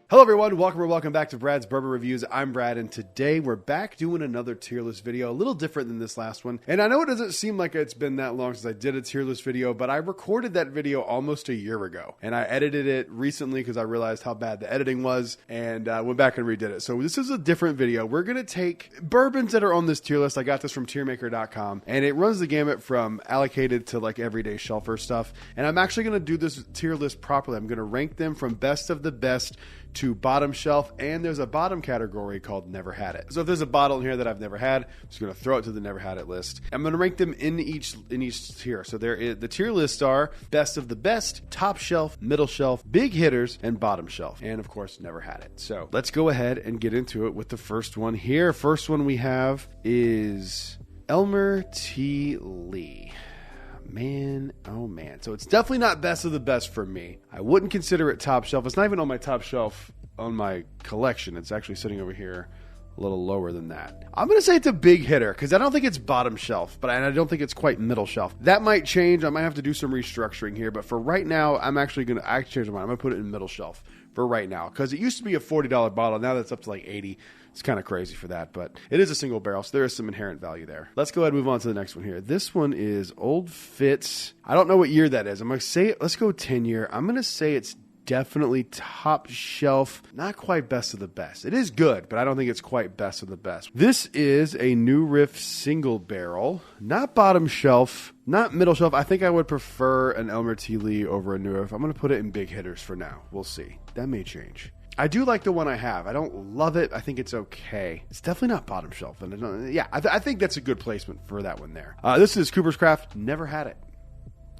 Hello everyone, welcome back to Brad's Bourbon Reviews. I'm Brad, and today we're back doing another tier list video, a little different than this last one. And I know it doesn't seem like it's been that long since I did a tier list video, but I recorded that video almost a year ago. And I edited it recently because I realized how bad the editing was, and went back and redid it. So this is a different video. We're going to take bourbons that are on this tier list. I got this from tiermaker.com, and it runs the gamut from allocated to like everyday shelfer stuff. And I'm actually going to do this tier list properly. I'm going to rank them from best of the best to bottom shelf, and there's a bottom category called never had it. So if there's a bottle in here that I've never had, I'm just going to throw it to the never had it list. I'm going to rank them in each tier. So the tier lists are best of the best, top shelf, middle shelf, big hitters, and bottom shelf. And of course, never had it. So let's go ahead and get into it with the first one here. First one we have is Elmer T. Lee. Man, oh man. So it's definitely not best of the best for me. I wouldn't consider it top shelf. It's not even on my top shelf on my collection. It's actually sitting over here a little lower than that. I'm going to say it's a big hitter because I don't think it's bottom shelf, but I don't think it's quite middle shelf. That might change. I might have to do some restructuring here, but for right now, I'm actually going to change my mind. I'm going to put it in middle shelf for right now because it used to be a $40 bottle. Now that's up to like $80. It's kind of crazy for that, but it is a single barrel, so there is some inherent value there. Let's go ahead and move on to the next one here. This one is Old Fitz. I don't know what year that is. I'm going to say, let's go 10 year. I'm going to say it's definitely top shelf, not quite best of the best. It is good, but I don't think it's quite best of the best. This is a New Riff single barrel, not bottom shelf, not middle shelf. I think I would prefer an Elmer T. Lee over a New Riff. I'm going to put it in big hitters for now. We'll see. That may change. I do like the one I have. I don't love it. I think it's okay. It's definitely not bottom shelf. And yeah, I think that's a good placement for that one there. This is Cooper's Craft. Never had it.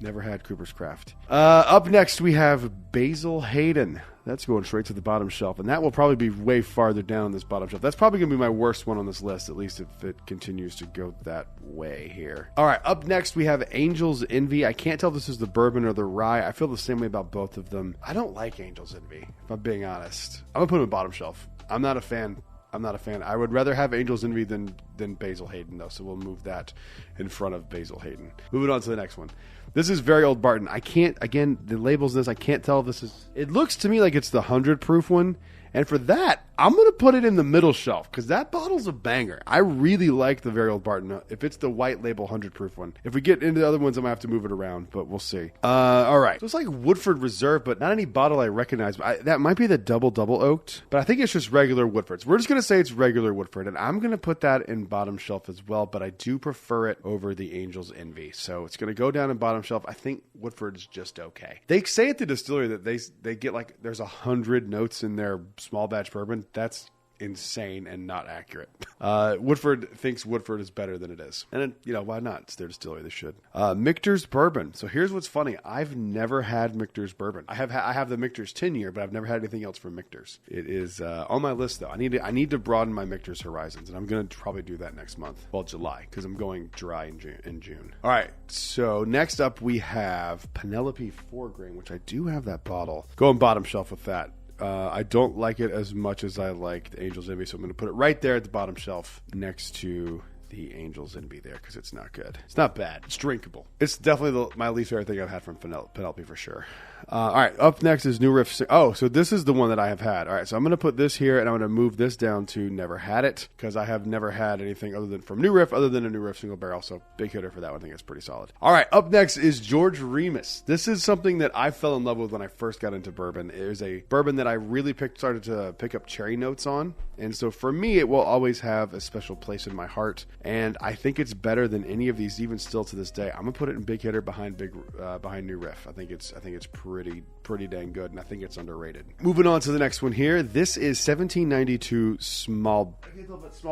Never had Cooper's Craft. Up next, we have Basil Hayden. That's going straight to the bottom shelf, and that will probably be way farther down this bottom shelf. That's probably going to be my worst one on this list, at least if it continues to go that way here. All right, up next, we have Angel's Envy. I can't tell if this is the bourbon or the rye. I feel the same way about both of them. I don't like Angel's Envy, if I'm being honest. I'm going to put them in bottom shelf. I'm not a fan. I would rather have Angel's Envy than Basil Hayden, though, so we'll move that in front of Basil Hayden. Moving on to the next one. This is Very Old Barton. I can't, again, the labels this, I can't tell if this is, it looks to me like it's the 100 proof one. And for that, I'm going to put it in the middle shelf because that bottle's a banger. I really like the Very Old Barton. If it's the white label 100 proof one. If we get into the other ones, I'm going to have to move it around, but we'll see. All right. So it's like Woodford Reserve, but not any bottle I recognize. That might be the double oaked, but I think it's just regular Woodford. So we're just going to say it's regular Woodford, and I'm going to put that in bottom shelf as well, but I do prefer it over the Angel's Envy. So it's going to go down in bottom shelf. I think Woodford is just okay. They say at the distillery that they get like, there's 100 notes in their small batch bourbon. That's insane and not accurate. Woodford thinks Woodford is better than it is. And then, why not? It's their distillery. They should. Michter's Bourbon. So here's what's funny. I've never had Michter's Bourbon. I have the Michter's 10 year, but I've never had anything else from Michter's. It is on my list, though. I need to broaden my Michter's horizons, and I'm going to probably do that next month. Well, July, because I'm going dry in June. All right. So next up, we have Penelope 4 grain, which I do have that bottle. Going bottom shelf with that. I don't like it as much as I like the Angel's Envy, so I'm going to put it right there at the bottom shelf next to the Angel's Envy there because it's not good. It's not bad. It's drinkable. It's definitely my least favorite thing I've had from Penelope for sure. All right, up next is New Riff. Oh, so this is the one that I have had. All right, so I'm going to put this here, and I'm going to move this down to Never Had It because I have never had anything other than from New Riff, other than a New Riff single barrel. So big hitter for that one. I think it's pretty solid. All right, up next is George Remus. This is something that I fell in love with when I first got into bourbon. It was a bourbon that I really started to pick up cherry notes on, and so for me, it will always have a special place in my heart. and I think it's better than any of these even still to this day. I'm gonna put it in big hitter behind New Riff. I think it's pretty dang good, and I think it's underrated. Moving on to the next one here. This is 1792 small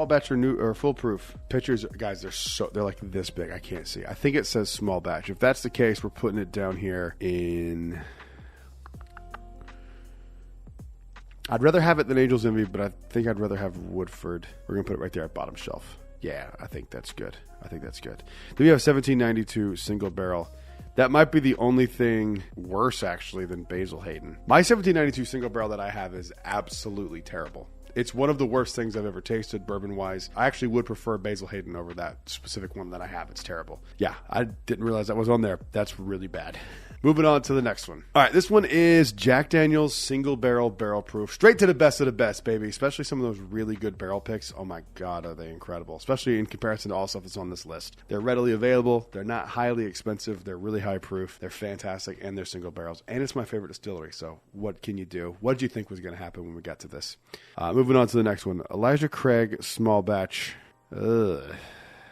batch or foolproof. Pictures, guys, they're like this big. I can't see. I think it says small batch. If that's the case, we're putting it down here in. I'd rather have it than Angel's Envy, but I think I'd rather have Woodford. We're going to put it right there at bottom shelf. Yeah, I think that's good. Then we have 1792 single barrel. That might be the only thing worse, actually, than Basil Hayden. My 1792 single barrel that I have is absolutely terrible. It's one of the worst things I've ever tasted bourbon-wise. I actually would prefer Basil Hayden over that specific one that I have. It's terrible. Yeah, I didn't realize that was on there. That's really bad. Moving on to the next one. All right, this one is Jack Daniel's single barrel proof. Straight to the best of the best, baby. Especially some of those really good barrel picks. Oh my God, are they incredible. Especially in comparison to all stuff that's on this list. They're readily available. They're not highly expensive. They're really high proof. They're fantastic, and they're single barrels. And it's my favorite distillery, so what can you do? What did you think was going to happen when we got to this? Moving on to the next one. Elijah Craig small batch.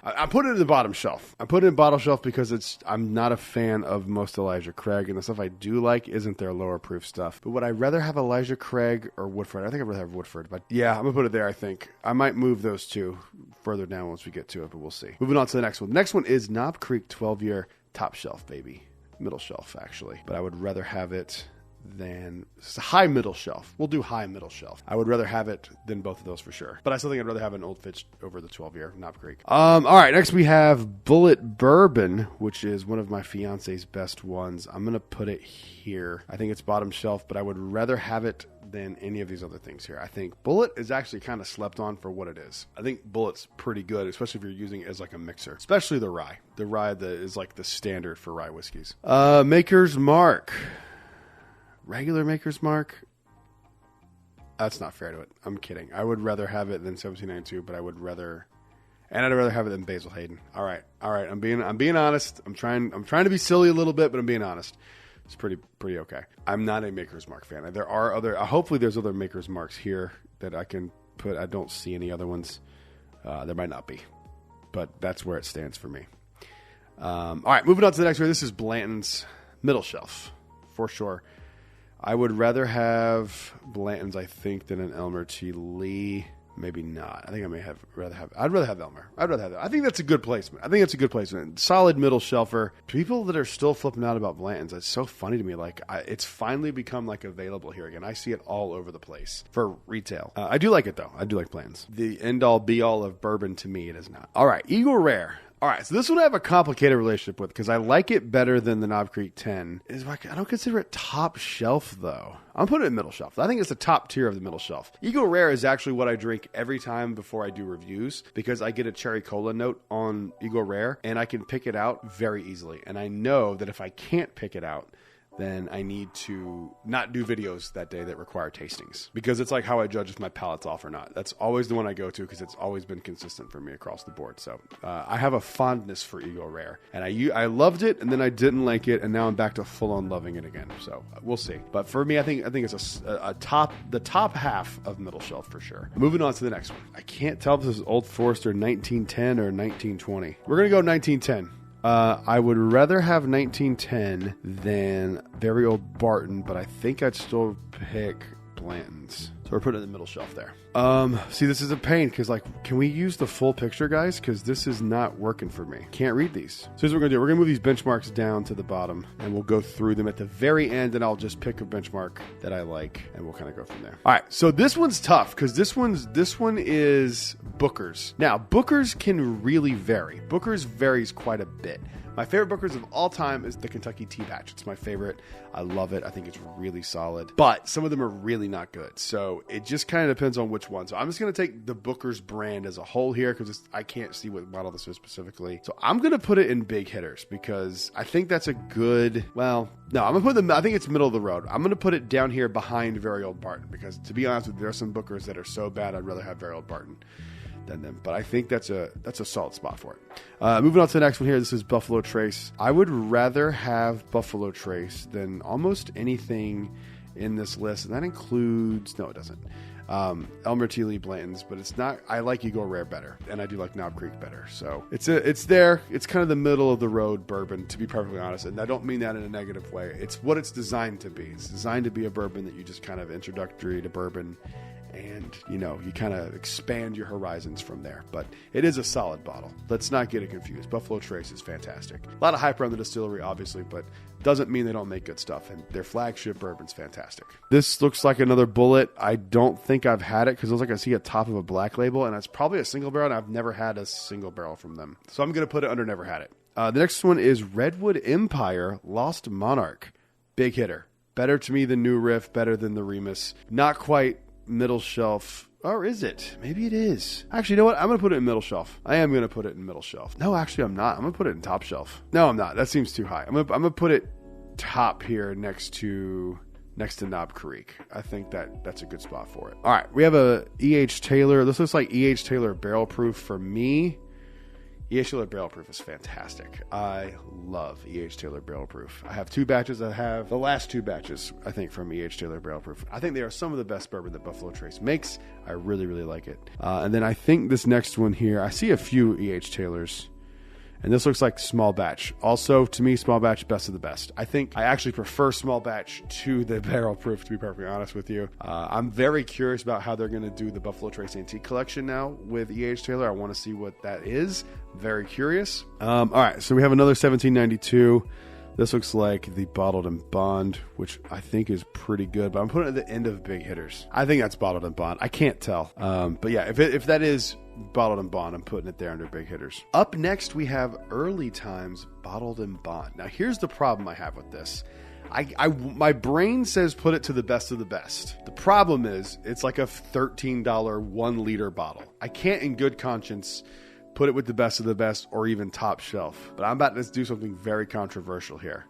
I put it in the bottom shelf. I put it in bottom shelf because I'm not a fan of most Elijah Craig, and the stuff I do like isn't their lower proof stuff. But would I rather have Elijah Craig or Woodford? I think I'd rather have Woodford, but yeah, I'm going to put it there, I think. I might move those two further down once we get to it, but we'll see. Moving on to the next one. The next one is Knob Creek 12-year top shelf, baby. Middle shelf, actually. But I would rather have it than it's a high middle shelf. We'll do high middle shelf. I would rather have it than both of those for sure. But I still think I'd rather have an Old Fitch over the 12-year Knob Creek. All right, next we have Bullet Bourbon, which is one of my fiance's best ones. I'm going to put it here. I think it's bottom shelf, but I would rather have it than any of these other things here. I think Bullet is actually kind of slept on for what it is. I think Bullet's pretty good, especially if you're using it as like a mixer, especially the rye. The rye that is like the standard for rye whiskeys. Maker's Mark. Regular Maker's Mark? That's not fair to it. I'm kidding. I would rather have it than 1792, but I'd rather have it than Basil Hayden. All right. I'm being honest. I'm trying to be silly a little bit, but I'm being honest. It's pretty okay. I'm not a Maker's Mark fan. There are hopefully there's other Maker's Marks here that I can put. I don't see any other ones. There might not be, but that's where it stands for me. All right, moving on to the next one. This is Blanton's middle shelf for sure. I would rather have Blanton's, I think, than an Elmer T. Lee. Maybe not. I think I'd rather have Elmer. I think that's a good placement. Solid middle shelfer. People that are still flipping out about Blanton's, it's so funny to me. Like, it's finally become like available here again. I see it all over the place for retail. I do like it though. I do like Blanton's. The end all be all of bourbon to me, it is not. All right, Eagle Rare. All right, so this one I have a complicated relationship with because I like it better than the Knob Creek 10. I don't consider it top shelf, though. I'm putting it in middle shelf. I think it's the top tier of the middle shelf. Eagle Rare is actually what I drink every time before I do reviews because I get a cherry cola note on Eagle Rare, and I can pick it out very easily. And I know that if I can't pick it out, then I need to not do videos that day that require tastings because it's like how I judge if my palate's off or not. That's always the one I go to because it's always been consistent for me across the board. So I have a fondness for Eagle Rare, and I loved it, and then I didn't like it, and now I'm back to full on loving it again. So we'll see. But for me, I think it's the top half of middle shelf for sure. Moving on to the next one. I can't tell if this is Old Forester 1910 or 1920. We're gonna go 1910. I would rather have 1910 than Very Old Barton, but I think I'd still pick Blanton's. So we're putting it in the middle shelf there. See, this is a pain because, like, can we use the full picture, guys? Because this is not working for me. Can't read these. So here's what we're going to do. We're going to move these benchmarks down to the bottom, and we'll go through them at the very end, and I'll just pick a benchmark that I like, and we'll kind of go from there. All right, so this one's tough because this one is Booker's. Now, Booker's can really vary. Booker's varies quite a bit. My favorite Booker's of all time is the Kentucky Tea Batch. It's my favorite. I love it. I think it's really solid. But some of them are really not good. So it just kind of depends on which one. So I'm just going to take the Booker's brand as a whole here because I can't see what model this is specifically. So I'm going to put it in big hitters because I think that's a good, well, no, I'm going to put them, I think it's middle of the road. I'm going to put it down here behind Very Old Barton because, to be honest with you, there are some Bookers that are so bad I'd rather have Very Old Barton than them. But I think that's a solid spot for it. Moving on to the next one here. This is Buffalo Trace. I would rather have Buffalo Trace than almost anything in this list. And that includes, no, it doesn't. Elmer T. Lee Blanton's, but it's not. I like Eagle Rare better, and I do like Knob Creek better. So it's there. It's kind of the middle of the road bourbon, to be perfectly honest, and I don't mean that in a negative way. It's what it's designed to be. It's designed to be a bourbon that you just kind of introductory to bourbon, and you kind of expand your horizons from there. But it is a solid bottle. Let's not get it confused. Buffalo Trace is fantastic. A lot of hype around the distillery, obviously, but doesn't mean they don't make good stuff, and their flagship bourbon's fantastic. This looks like another Bullet. I don't think I've had it because it looks like I see a top of a black label, and it's probably a single barrel, and I've never had a single barrel from them. So I'm going to put it under never had it. The next one is Redwood Empire Lost Monarch. Big hitter. Better to me than New Riff, better than the Remus. Not quite middle shelf. Or is it? Maybe it is. Actually, you know what? I'm going to put it in middle shelf. I am going to put it in middle shelf. No, actually, I'm not. I'm going to put it in top shelf. No, I'm not. That seems too high. I'm going to put it top here next to Knob Creek. I think that's a good spot for it. All right, we have a E.H. Taylor. This looks like E.H. Taylor barrel proof for me. E.H. Taylor barrel proof is fantastic. I love E.H. Taylor barrel proof. I have 2 batches. I have the last 2 batches, I think, from E.H. Taylor barrel proof. I think they are some of the best bourbon that Buffalo Trace makes. I really, really like it. And then I think this next one here, I see a few E.H. Taylors. And this looks like small batch. Also, to me, small batch, best of the best. I think I actually prefer small batch to the barrel proof, to be perfectly honest with you. I'm very curious about how they're going to do the Buffalo Trace Antique Collection now with E.H. Taylor. I want to see what that is. Very curious. All right, so we have another 1792. This looks like the Bottled and Bond, which I think is pretty good, but I'm putting it at the end of big hitters. I think that's Bottled and Bond. I can't tell. But yeah, if that is Bottled and Bond, I'm putting it there under big hitters. Up next, we have Early Times Bottled and Bond. Now, here's the problem I have with this. My brain says put it to the best of the best. The problem is it's like a $13 1 liter bottle. I can't in good conscience put it with the best of the best or even top shelf. But I'm about to do something very controversial here.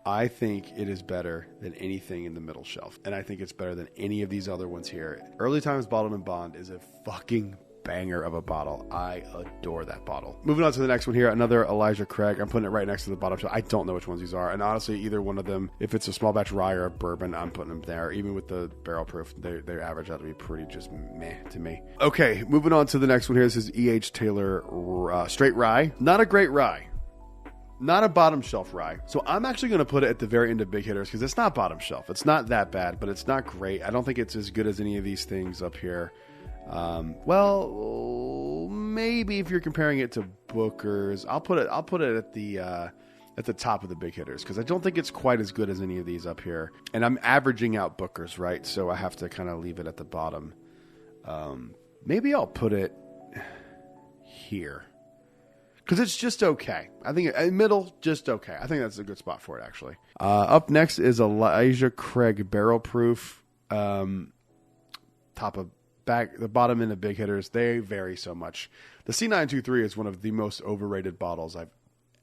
I think it is better than anything in the middle shelf. And I think it's better than any of these other ones here. Early Times Bottled and Bond is a fucking banger of a bottle. I adore that bottle. Moving on to the next one here, another Elijah Craig. I'm putting it right next to the bottom shelf. I don't know which ones these are. And honestly, either one of them, if it's a small batch rye or a bourbon, I'm putting them there. Even with the barrel proof, they average out to be pretty just meh to me. Okay, moving on to the next one here. This is E.H. Taylor Straight Rye. Not a great rye. Not a bottom shelf rye. So I'm actually going to put it at the very end of big hitters because it's not bottom shelf. It's not that bad, but it's not great. I don't think it's as good as any of these things up here. Well, maybe if you're comparing it to Booker's, I'll put it at the top of the big hitters because I don't think it's quite as good as any of these up here. And I'm averaging out Booker's, right? So I have to kind of leave it at the bottom. Maybe I'll put it here because it's just okay. I think middle, just okay. I think that's a good spot for it, actually. Up next is Elijah Craig barrel proof. Top of back, the bottom end of big hitters, they vary so much. The C923 is one of the most overrated bottles I've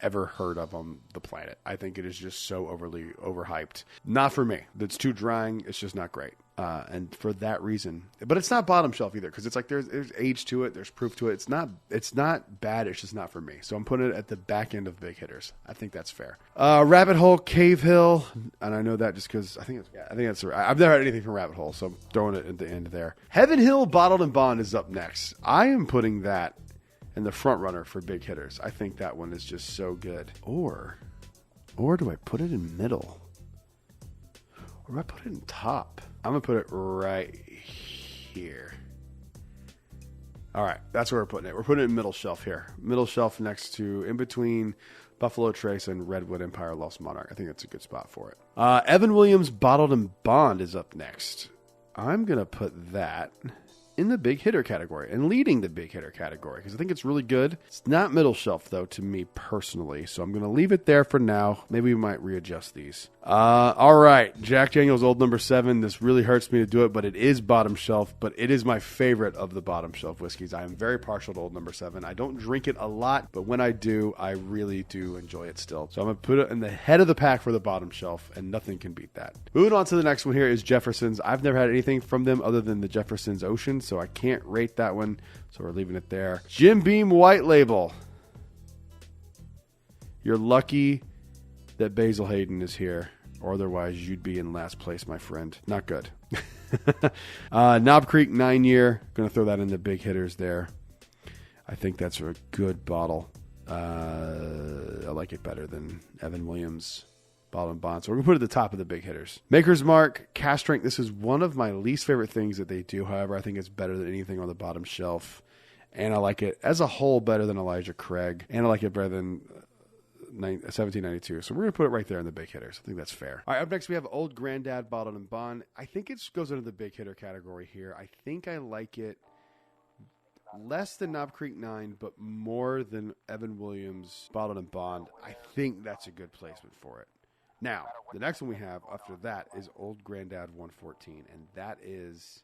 ever heard of on the planet. I think it is just so overly overhyped. Not for me. It's too drying. It's just not great. And for that reason, but it's not bottom shelf either because it's like there's age to it, there's proof to it. It's not bad. It's just not for me. So I'm putting it at the back end of big hitters. I think that's fair. Rabbit Hole Cave Hill, and I know that just because I think that's right. I've never had anything from Rabbit Hole, so I'm throwing it at the end there. Heaven Hill Bottled and Bond is up next. I am putting that in the front runner for big hitters. I think that one is just so good. Or do I put it in middle? Or do I put it in top? I'm going to put it right here. All right, that's where we're putting it. We're putting it in middle shelf here. Middle shelf next to, in between Buffalo Trace and Redwood Empire Lost Monarch. I think that's a good spot for it. Evan Williams Bottled and Bond is up next. I'm going to put that in the big hitter category and leading the big hitter category because I think it's really good. It's not middle shelf though to me personally, so I'm going to leave it there for now. Maybe we might readjust these. All right, Jack Daniel's Old Number 7. This really hurts me to do it, but it is bottom shelf, but it is my favorite of the bottom shelf whiskeys. I am very partial to Old Number 7. I don't drink it a lot, but when I do, I really do enjoy it still. So I'm going to put it in the head of the pack for the bottom shelf, and nothing can beat that. Moving on to the next one here is Jefferson's. I've never had anything from them other than the Jefferson's Ocean, so I can't rate that one, so we're leaving it there. Jim Beam White Label. You're lucky that Basil Hayden is here, or otherwise you'd be in last place, my friend. Not good. Knob Creek 9-year. Going to throw that in the big hitters there. I think that's a good bottle. I like it better than Evan Williams Bottle and Bond. So we're going to put it at the top of the big hitters. Maker's Mark, cast strength. This is one of my least favorite things that they do. However, I think it's better than anything on the bottom shelf. And I like it as a whole better than Elijah Craig. And I like it better than 1792. So we're going to put it right there in the big hitters. I think that's fair. All right, up next we have Old Granddad Bottled and Bond. I think it goes into the big hitter category here. I think I like it less than Knob Creek 9, but more than Evan Williams Bottled and Bond. I think that's a good placement for it. Now, the next one we have after that is Old Granddad 114, and that is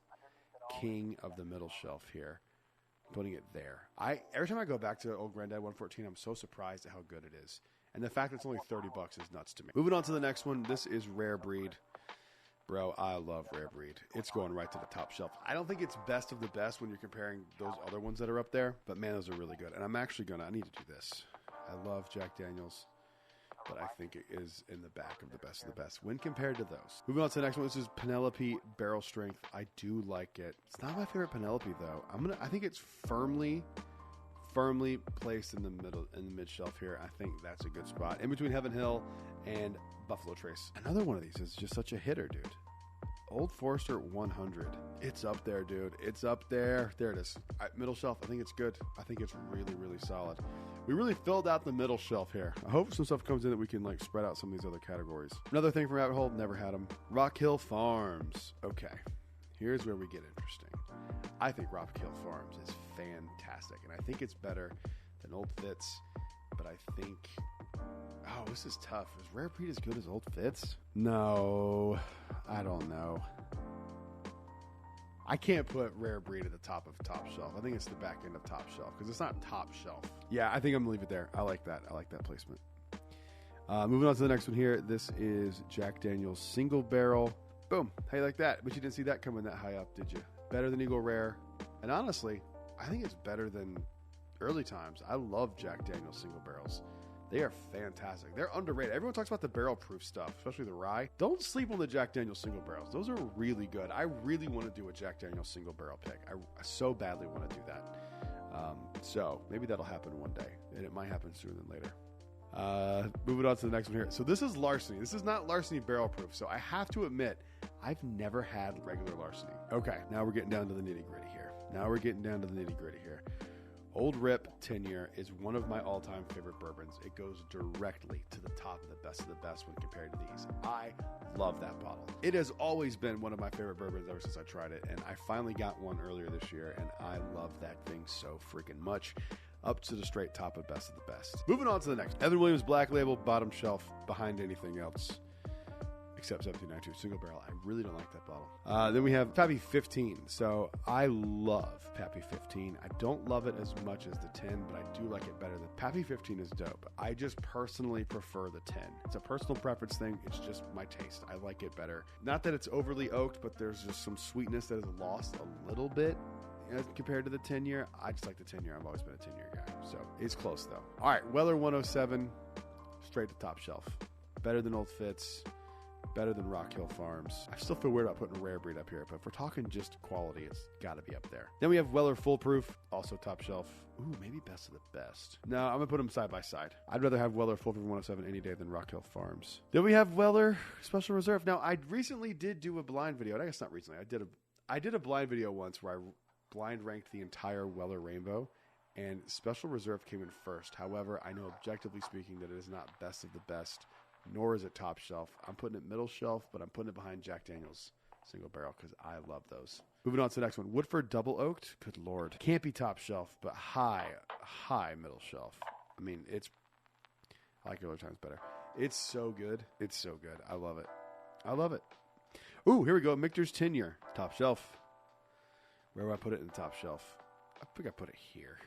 king of the middle shelf here. Putting it there. Every time I go back to Old Granddad 114, I'm so surprised at how good it is. And the fact that it's only $30 is nuts to me. Moving on to the next one. This is Rare Breed. Bro, I love Rare Breed. It's going right to the top shelf. I don't think it's best of the best when you're comparing those other ones that are up there, but man, those are really good. And I'm actually I need to do this. I love Jack Daniels, but I think it is in the back of the best when compared to those. Moving on to the next one. This is Penelope Barrel Strength. I do like it. It's not my favorite Penelope though. I think it's firmly placed in the middle, in the mid shelf here. I think that's a good spot in between Heaven Hill and Buffalo Trace. Another one of these is just such a hitter, dude. Old Forester 100. It's up there, dude. It's up there. There it is. Middle shelf. I think it's good. I think it's really, really solid. We really filled out the middle shelf here. I hope some stuff comes in that we can like spread out some of these other categories. Another thing from Rabbit Hole, never had them. Rock Hill Farms. Okay. Here's where we get interesting. I think Rock Hill Farms is fantastic, and I think it's better than Old Fitz, but I think... Oh, this is tough. Is Rare Breed as good as Old Fitz? No, I don't know. I can't put Rare Breed at the top of top shelf. I think it's the back end of top shelf because it's not top shelf. Yeah, I think I'm going to leave it there. I like that. I like that placement. Moving on to the next one here. This is Jack Daniel's Single Barrel. Boom. How you like that? But you didn't see that coming that high up, did you? Better than Eagle Rare. And honestly, I think it's better than early times. I love Jack Daniel's Single Barrels. They are fantastic. They're underrated. Everyone talks about the barrel proof stuff, especially the rye. Don't sleep on the Jack Daniel's Single Barrels. Those are really good. I really want to do a Jack Daniel's Single Barrel pick. I so badly want to do that. So maybe that'll happen one day, and it might happen sooner than later. Moving on to the next one here. So this is Larceny. This is not Larceny barrel proof. So I have to admit, I've never had regular Larceny. Okay, now we're getting down to the nitty gritty here. Old Rip 10-year is one of my all-time favorite bourbons. It goes directly to the top of the best when compared to these. I love that bottle. It has always been one of my favorite bourbons ever since I tried it, and I finally got one earlier this year, and I love that thing so freaking much. Up to the straight top of best of the best. Moving on to the next. Evan Williams Black Label, bottom shelf, behind anything else. Except 1792 Single Barrel. I really don't like that bottle. Then we have Pappy 15. So I love Pappy 15. I don't love it as much as the 10, but I do like it better. The Pappy 15 is dope. I just personally prefer the 10. It's a personal preference thing. It's just my taste. I like it better. Not that it's overly oaked, but there's just some sweetness that is lost a little bit as compared to the 10-year. I just like the 10-year. I've always been a 10-year guy. So it's close, though. All right, Weller 107, straight to top shelf. Better than Old Fitz. Better than Rock Hill Farms. I still feel weird about putting Rare Breed up here, but if we're talking just quality, it's got to be up there. Then we have Weller Foolproof, also top shelf. Ooh, maybe best of the best. No, I'm going to put them side by side. I'd rather have Weller Foolproof 107 any day than Rock Hill Farms. Then we have Weller Special Reserve. Now, I recently did do a blind video. I guess not recently. I did a blind video once where I blind ranked the entire Weller Rainbow, and Special Reserve came in first. However, I know objectively speaking that it is not best of the best, nor is it top shelf. I'm putting it middle shelf, but I'm putting it behind Jack Daniel's Single Barrel because I love those. Moving on to the next one. Woodford Double Oaked. Good Lord. Can't be top shelf, but high middle shelf. I mean, I like it other times better. It's so good. It's so good. I love it. Ooh, here we go. Michter's 10-year. Top shelf. Where do I put it in the top shelf? I think I put it here.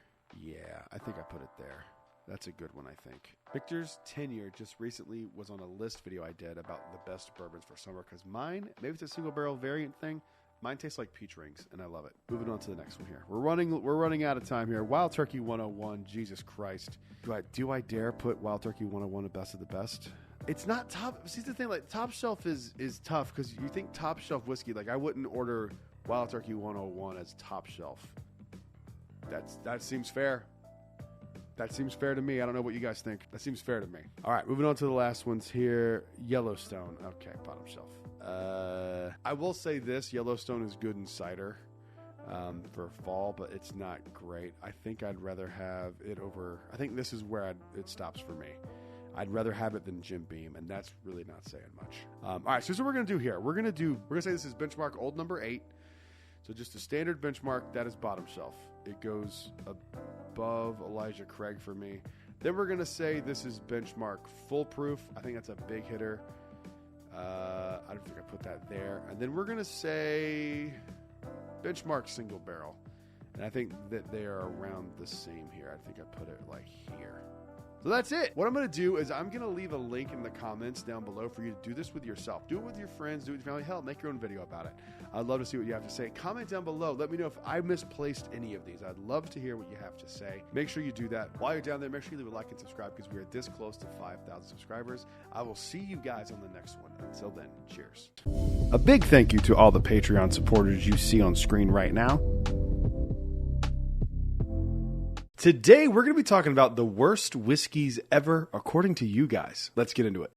Yeah, I think I put it there. That's a good one, I think. Victor's 10-year just recently was on a list video I did about the best bourbons for summer because mine, maybe it's a single barrel variant thing, mine tastes like peach rings, and I love it. Moving on to the next one here. We're running out of time here. Wild Turkey 101, Jesus Christ. Do I dare put Wild Turkey 101 at best of the best? It's not top. See, the thing, like, top shelf is tough because you think top shelf whiskey. Like, I wouldn't order Wild Turkey 101 as top shelf. That seems fair. That seems fair to me. I don't know what you guys think. That seems fair to me. All right, moving on to the last ones here. Yellowstone. Okay, bottom shelf. I will say this. Yellowstone is good in cider for fall, but it's not great. I think I'd rather have it over... I think this is where it stops for me. I'd rather have it than Jim Beam, and that's really not saying much. All right, so here's what we're going to do here. We're going to say this is benchmark old number 8. So just a standard benchmark, that is bottom shelf. It goes above Elijah Craig for me. Then we're going to say this is benchmark foolproof. I think that's a big hitter. I don't think I put that there. And then we're going to say benchmark single barrel. And I think that they are around the same here. I think I put it like here. So that's it. What I'm going to do is I'm going to leave a link in the comments down below for you to do this with yourself. Do it with your friends. Do it with your family. Hell, make your own video about it. I'd love to see what you have to say. Comment down below. Let me know if I misplaced any of these. I'd love to hear what you have to say. Make sure you do that. While you're down there, make sure you leave a like and subscribe because we are this close to 5,000 subscribers. I will see you guys on the next one. Until then, cheers. A big thank you to all the Patreon supporters you see on screen right now. Today, we're going to be talking about the worst whiskeys ever, according to you guys. Let's get into it.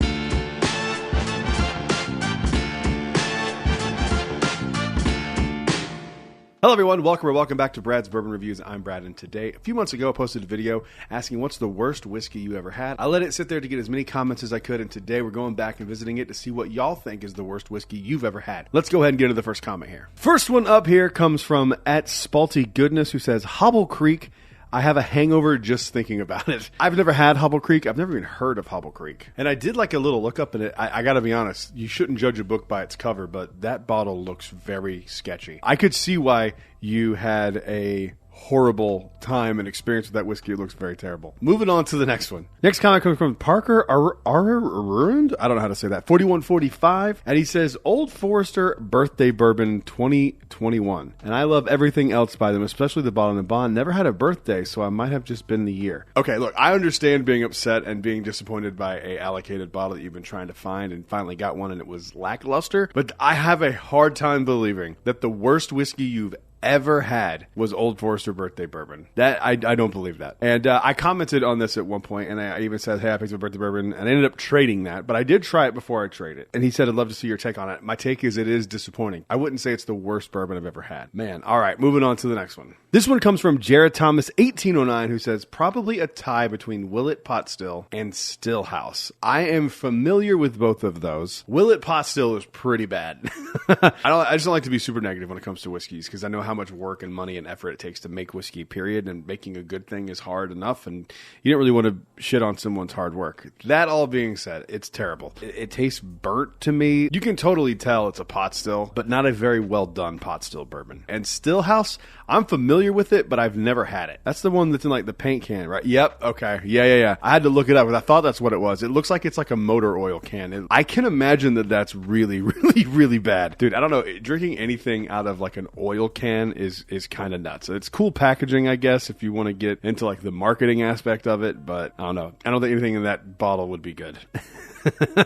Hello, everyone. Welcome back to Brad's Bourbon Reviews. I'm Brad, and today, a few months ago, I posted a video asking what's the worst whiskey you ever had. I let it sit there to get as many comments as I could, and today we're going back and visiting it to see what y'all think is the worst whiskey you've ever had. Let's go ahead and get into the first comment here. First one up here comes from @SpaltyGoodness, who says, Hobble Creek. I have a hangover just thinking about it. I've never had Hobble Creek. I've never even heard of Hobble Creek. And I did like a little look up in it. I got to be honest, you shouldn't judge a book by its cover, but that bottle looks very sketchy. I could see why you had a horrible time and experience with that whiskey. It looks very terrible. Moving on to the next one. Next comment comes from Parker Arund. I don't know how to say that. 4145. And he says, Old Forester Birthday Bourbon 2021. And I love everything else by them, especially the bottle and bond. Never had a birthday, so I might have just been the year. Okay, look, I understand being upset and being disappointed by a allocated bottle that you've been trying to find and finally got one and it was lackluster. But I have a hard time believing that the worst whiskey you've ever had was Old Forester Birthday Bourbon. That I don't believe that. And I commented on this at one point, and I even said, hey, I picked up Birthday Bourbon, and I ended up trading that, but I did try it before I traded. And he said, I'd love to see your take on it. My take is it is disappointing. I wouldn't say it's the worst bourbon I've ever had. Man, all right, moving on to the next one. This one comes from Jared Thomas 1809, who says, probably a tie between Willet Pot Still and Stillhouse. I am familiar with both of those. Willet Pot Still is pretty bad. I just don't like to be super negative when it comes to whiskeys, because I know how much work and money and effort it takes to make whiskey, period, and making a good thing is hard enough, and you don't really want to shit on someone's hard work. That all being said, it's terrible. It tastes burnt to me. You can totally tell it's a pot still, but not a very well done pot still bourbon. And Stillhouse, I'm familiar with it, but I've never had it. That's the one that's in like the paint can, right? Yep. Okay. Yeah. I had to look it up because I thought that's what it was. It looks like it's like a motor oil can. I can imagine that that's really, really, really bad. Dude, I don't know. Drinking anything out of like an oil can is kind of nuts. It's cool packaging, I guess, if you want to get into like the marketing aspect of it, but I don't know. I don't think anything in that bottle would be good.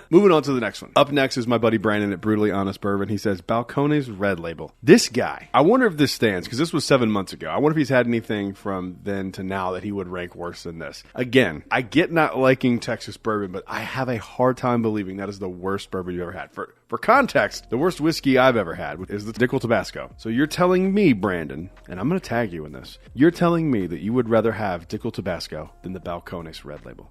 Moving on to the next one. Up next is my buddy Brandon at Brutally Honest Bourbon. He says, Balcones Red Label. This guy, I wonder if this stands, because this was 7 months ago. I wonder if he's had anything from then to now that he would rank worse than this. Again, I get not liking Texas bourbon, but I have a hard time believing that is the worst bourbon you've ever had. For context, the worst whiskey I've ever had is the Dickel Tabasco. So you're telling me, Brandon, and I'm going to tag you in this, you're telling me that you would rather have Dickel Tabasco than the Balcones Red Label.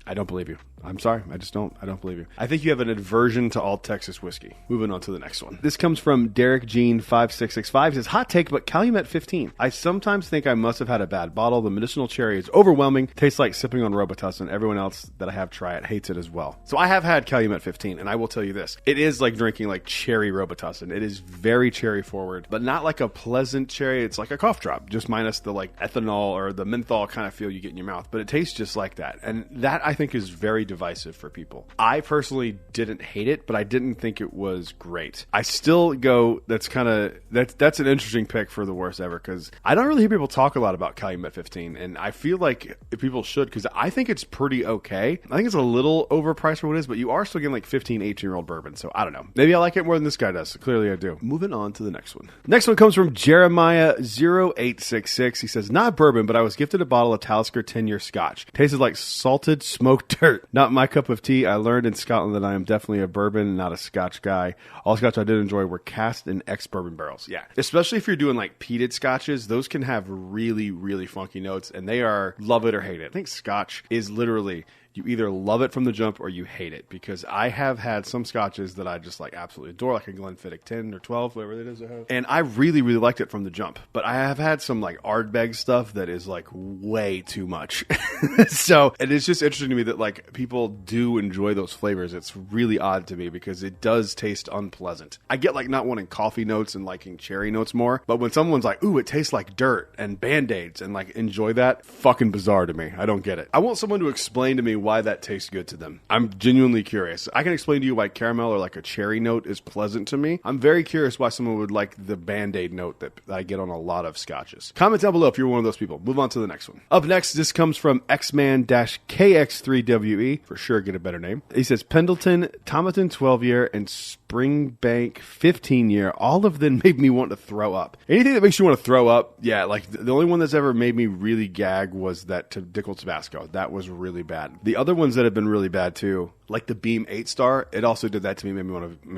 I don't believe you. I'm sorry. I don't believe you. I think you have an aversion to all Texas whiskey. Moving on to the next one. This comes from Derek Jean 5665. It says, hot take, but Calumet 15. I sometimes think I must have had a bad bottle. The medicinal cherry is overwhelming. Tastes like sipping on Robitussin. Everyone else that I have try it hates it as well. So I have had Calumet 15, and I will tell you this. It is like drinking like cherry Robitussin. It is very cherry forward, but not like a pleasant cherry. It's like a cough drop, just minus the like ethanol or the menthol kind of feel you get in your mouth. But it tastes just like that. And that I I think is very divisive for people. I personally didn't hate it, but I didn't think it was great. I still go, that's an interesting pick for the worst ever, because I don't really hear people talk a lot about Calumet 15, and I feel like people should, because I think it's pretty okay. I think it's a little overpriced for what it is, but you are still getting like 15, 18-year-old bourbon, so I don't know. Maybe I like it more than this guy does. Clearly I do. Moving on to the next one. Next one comes from Jeremiah0866. He says, not bourbon, but I was gifted a bottle of Talisker 10-year scotch. Tasted like salted smoked dirt. Not my cup of tea. I learned in Scotland that I am definitely a bourbon, not a scotch guy. All scotch I did enjoy were cast in ex-bourbon barrels. Yeah. Especially if you're doing like peated scotches, those can have really, really funky notes, and they are love it or hate it. I think scotch is literally, you either love it from the jump or you hate it, because I have had some scotches that I just like absolutely adore, like a Glenfiddich 10 or 12, whatever it is I have. And I really, really liked it from the jump. But I have had some like Ardbeg stuff that is like way too much. So it is just interesting to me that like people do enjoy those flavors. It's really odd to me because it does taste unpleasant. I get like not wanting coffee notes and liking cherry notes more, but when someone's like, ooh, it tastes like dirt and Band-Aids and like enjoy that, fucking bizarre to me. I don't get it. I want someone to explain to me why that tastes good to them. I'm genuinely curious. I can explain to you why caramel or like a cherry note is pleasant to me. I'm very curious why someone would like the Band-Aid note that I get on a lot of scotches. Comment down below if you're one of those people. Move on to the next one. Up next, this comes from Xman-KX3WE. For sure, get a better name. He says, Pendleton, Tomatin 12-year, and Springbank 15-year. All of them made me want to throw up. Anything that makes you want to throw up, yeah, like the only one that's ever made me really gag was that Dickel Tabasco. That was really bad. The other ones that have been really bad too, like the Beam 8-star, it also did that to me, made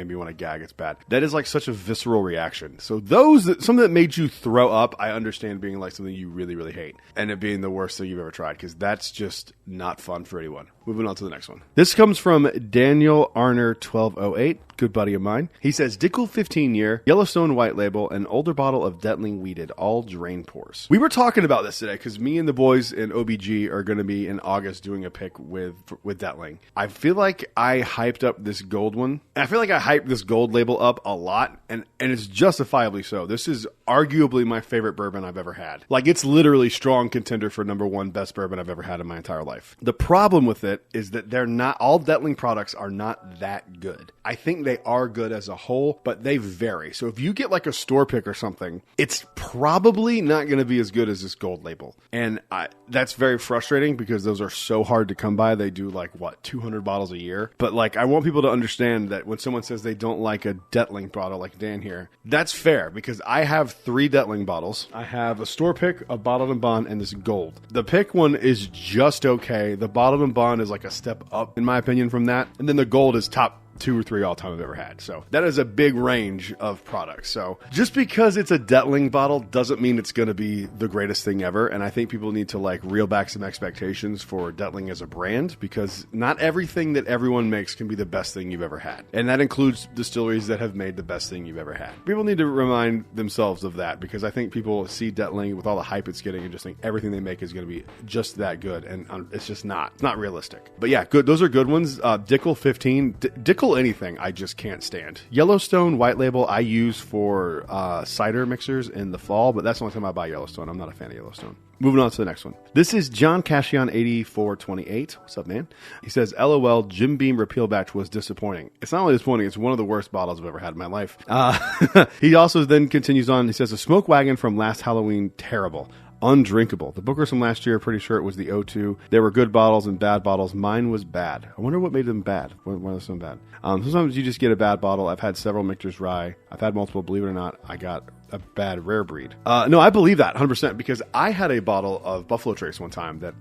me want to gag. It's bad. That is like such a visceral reaction. So something that made you throw up, I understand being like something you really, really hate, and it being the worst thing you've ever tried, because that's just not fun for anyone. Moving on to the next one. This comes from Daniel Arner 1208, good buddy of mine. He says, Dickel 15-year, Yellowstone white label, an older bottle of Detling wheated, all drain pours. We were talking about this today because me and the boys in OBG are going to be in August doing a pick with Detling. I feel like I hyped up this gold one. And I feel like I hyped this gold label up a lot, and it's justifiably so. This is arguably my favorite bourbon I've ever had. Like, it's literally strong contender for #1 best bourbon I've ever had in my entire life. The problem with it is that they're not, all Detling products are not that good. I think they are good as a whole, but they vary. So if you get like a store pick or something, it's probably not going to be as good as this gold label. And that's very frustrating because those are so hard to come by. They do like, 200 bottles a year. But like, I want people to understand that when someone says they don't like a Detling bottle like Dan here, that's fair, because I have 3 Detling bottles. I have a store pick, a bottled and bond, and this gold. The pick one is just okay. The bottled and bond is like a step up, in my opinion, from that. And then the gold is top 2 or 3 all time I've ever had. So that is a big range of products. So just because it's a Detling bottle doesn't mean it's going to be the greatest thing ever. And I think people need to like reel back some expectations for Detling as a brand, because not everything that everyone makes can be the best thing you've ever had. And that includes distilleries that have made the best thing you've ever had. People need to remind themselves of that, because I think people see Detling with all the hype it's getting and just think everything they make is going to be just that good. And it's just not. It's not realistic. But yeah, good. Those are good ones. Dickel 15. Dickel anything I just can't stand. Yellowstone white label I use for cider mixers in the fall, but that's the only time I buy Yellowstone. I'm not a fan of Yellowstone. Moving on to the next one. This is John Cashion 8428. What's up, man? He says, LOL, Jim Beam repeal batch was disappointing. It's not only disappointing, it's one of the worst bottles I've ever had in my life. He also then continues on. He says, a smoke wagon from last Halloween, terrible. Undrinkable. The Bookers from last year, pretty sure it was the O2. There were good bottles and bad bottles. Mine was bad. I wonder what made them bad. Why was some bad? Sometimes you just get a bad bottle. I've had several Michter's Rye. I've had multiple. Believe it or not, I got a bad rare breed. No, I believe that 100%, because I had a bottle of Buffalo Trace one time that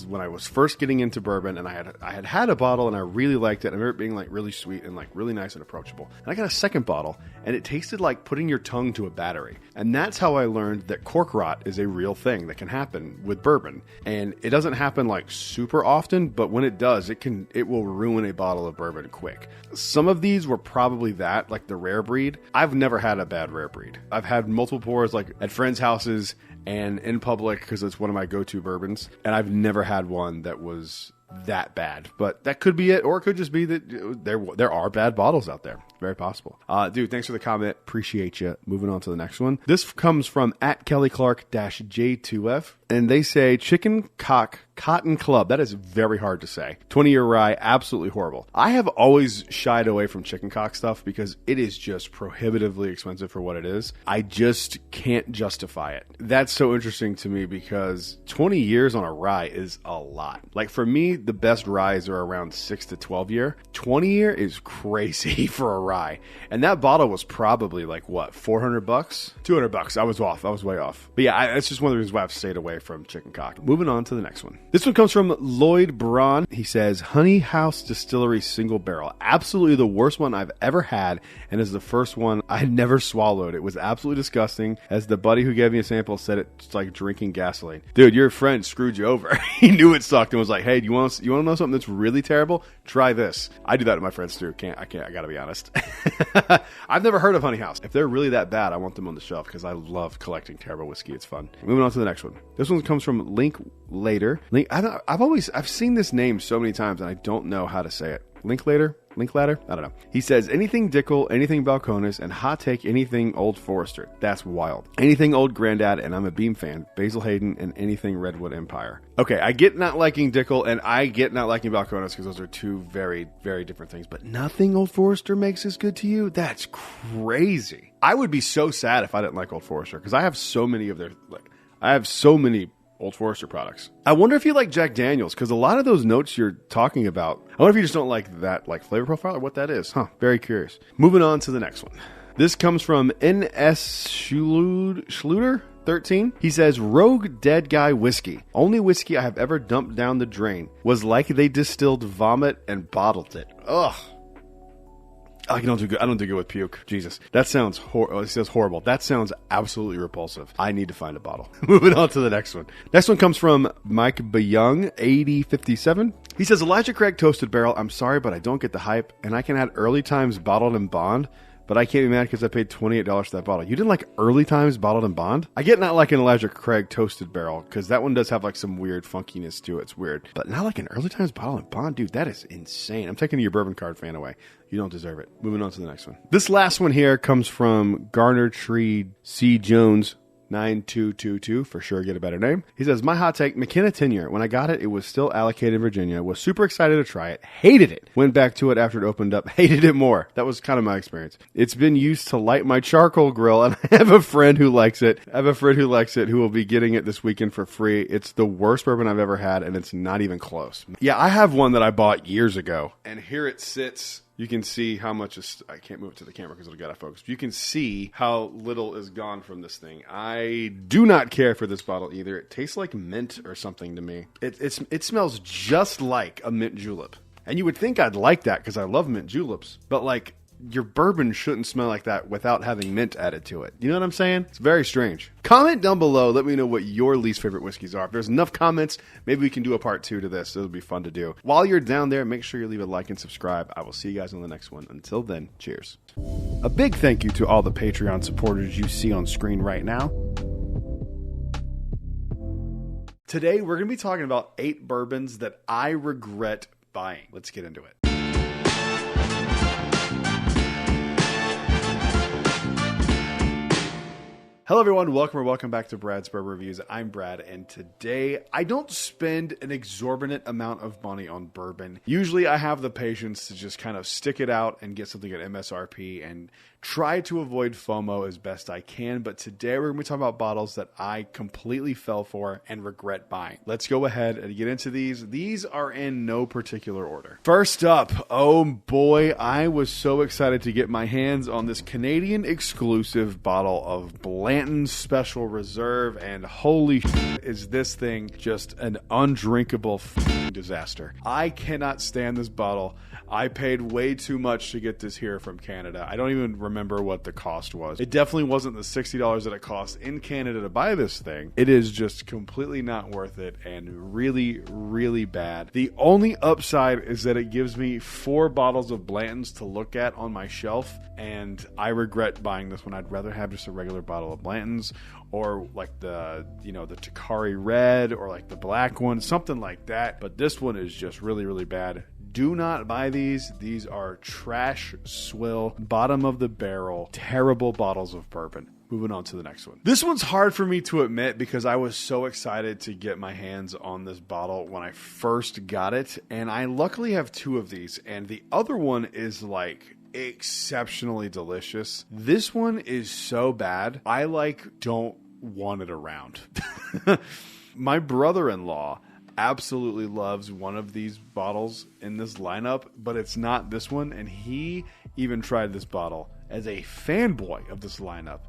when I was first getting into bourbon, and I had a bottle and I really liked it. I remember it being like really sweet and like really nice and approachable. And I got a second bottle and it tasted like putting your tongue to a battery. And that's how I learned that cork rot is a real thing that can happen with bourbon. And it doesn't happen like super often, but when it does, it will ruin a bottle of bourbon quick. Some of these were probably that, like the rare breed. I've never had a bad rare breed. I've had multiple pours like at friends' houses and in public because it's one of my go-to bourbons, and I've never had one that was that bad. But that could be it, or it could just be that there are bad bottles out there. Very possible. Dude, thanks for the comment. Appreciate you. Moving on to the next one. This comes from @KellyClark-J2F. and they say Chicken Cock Cotton Club. That is very hard to say. 20-year rye, absolutely horrible. I have always shied away from chicken cock stuff because it is just prohibitively expensive for what it is. I just can't justify it. That's so interesting to me because 20 years on a rye is a lot. Like for me, the best ryes are around 6 to 12 year. 20 year is crazy for a rye. And that bottle was probably like what, $400? $200. I was off. I was way off. But yeah, that's just one of the reasons why I've stayed away from chicken cock. Moving on to the next one. This one comes from Lloyd Braun. He says, Honey House Distillery Single Barrel. Absolutely the worst one I've ever had, and is the first one I never swallowed. It was absolutely disgusting. As the buddy who gave me a sample said, it's like drinking gasoline. Dude, your friend screwed you over. He knew it sucked and was like, hey, do you want to know something that's really terrible? Try this. I do that to my friends too. I gotta be honest. I've never heard of Honey House. If they're really that bad, I want them on the shelf because I love collecting terrible whiskey. It's fun. Moving on to the next one. This one comes from Linklater. I've seen this name so many times and I don't know how to say it. Linklater? I don't know. He says, anything Dickel, anything Balcones, and hot take anything Old Forester. That's wild. Anything Old Grandad, and I'm a Beam fan. Basil Hayden, and anything Redwood Empire. Okay, I get not liking Dickel, and I get not liking Balcones, because those are two very, very different things. But nothing Old Forester makes this good to you? That's crazy. I would be so sad if I didn't like Old Forester, because I have so many Old Forester products. I wonder if you like Jack Daniels, because a lot of those notes you're talking about, I wonder if you just don't like that flavor profile or what that is. Very curious. Moving on to the next one. This comes from N.S. Schluter 13. He says, Rogue Dead Guy Whiskey. Only whiskey I have ever dumped down the drain. Was like they distilled vomit and bottled it. Ugh. I don't do good with puke. Jesus. That sounds horrible. That sounds absolutely repulsive. I need to find a bottle. Moving on to the next one. Next one comes from Mike Byung, 8057. He says, Elijah Craig Toasted Barrel. I'm sorry, but I don't get the hype, and I can add Early Times Bottled and Bond, but I can't be mad because I paid $28 for that bottle. You didn't like Early Times Bottled and Bond? I get not like an Elijah Craig Toasted Barrel, because that one does have like some weird funkiness to it. It's weird. But not like an Early Times Bottled and Bond? Dude, that is insane. I'm taking your bourbon card fan away. You don't deserve it. Moving on to the next one. This last one here comes from Garner Tree C. Jones 9222, for sure get a better name. He says, my hot take, McKenna 10-year. When I got it, it was still allocated in Virginia. Was super excited to try it. Hated it. Went back to it after it opened up. Hated it more. That was kind of my experience. It's been used to light my charcoal grill, and I have a friend who likes it. Who will be getting it this weekend for free. It's the worst bourbon I've ever had, and it's not even close. Yeah, I have one that I bought years ago, and here it sits. You can see how much is... I can't move it to the camera because it'll get out of focus. You can see how little is gone from this thing. I do not care for this bottle either. It tastes like mint or something to me. It smells just like a mint julep. And you would think I'd like that because I love mint juleps. But like, your bourbon shouldn't smell like that without having mint added to it. You know what I'm saying? It's very strange. Comment down below. Let me know what your least favorite whiskeys are. If there's enough comments, maybe we can do a part 2 to this. It'll be fun to do. While you're down there, make sure you leave a like and subscribe. I will see you guys on the next one. Until then, cheers. A big thank you to all the Patreon supporters you see on screen right now. Today, we're going to be talking about 8 bourbons that I regret buying. Let's get into it. Hello everyone, welcome back to Brad's Bourbon Reviews. I'm Brad, and today I don't spend an exorbitant amount of money on bourbon. Usually I have the patience to just kind of stick it out and get something at MSRP and try to avoid FOMO as best I can, but today we're going to be talking about bottles that I completely fell for and regret buying. Let's go ahead and get into these. These are in no particular order. First up, oh boy, I was so excited to get my hands on this Canadian exclusive bottle of Blanton's Special Reserve, and holy shit, is this thing just an undrinkable disaster. I cannot stand this bottle. I paid way too much to get this here from Canada. I don't even remember what the cost was. It definitely wasn't the $60 that it cost in Canada to buy this thing. It is just completely not worth it and really, really bad. The only upside is that it gives me 4 bottles of Blanton's to look at on my shelf, and I regret buying this one. I'd rather have just a regular bottle of Blanton's, or like the Takari Red, or like the black one, something like that. But this one is just really, really bad. Do not buy these. These are trash swill, bottom of the barrel, terrible bottles of bourbon. Moving on to the next one. This one's hard for me to admit because I was so excited to get my hands on this bottle when I first got it. And I luckily have 2 of these. And the other one is like exceptionally delicious. This one is so bad. I don't want it around. My brother-in-law absolutely loves one of these bottles in this lineup, but it's not this one. And he even tried this bottle as a fanboy of this lineup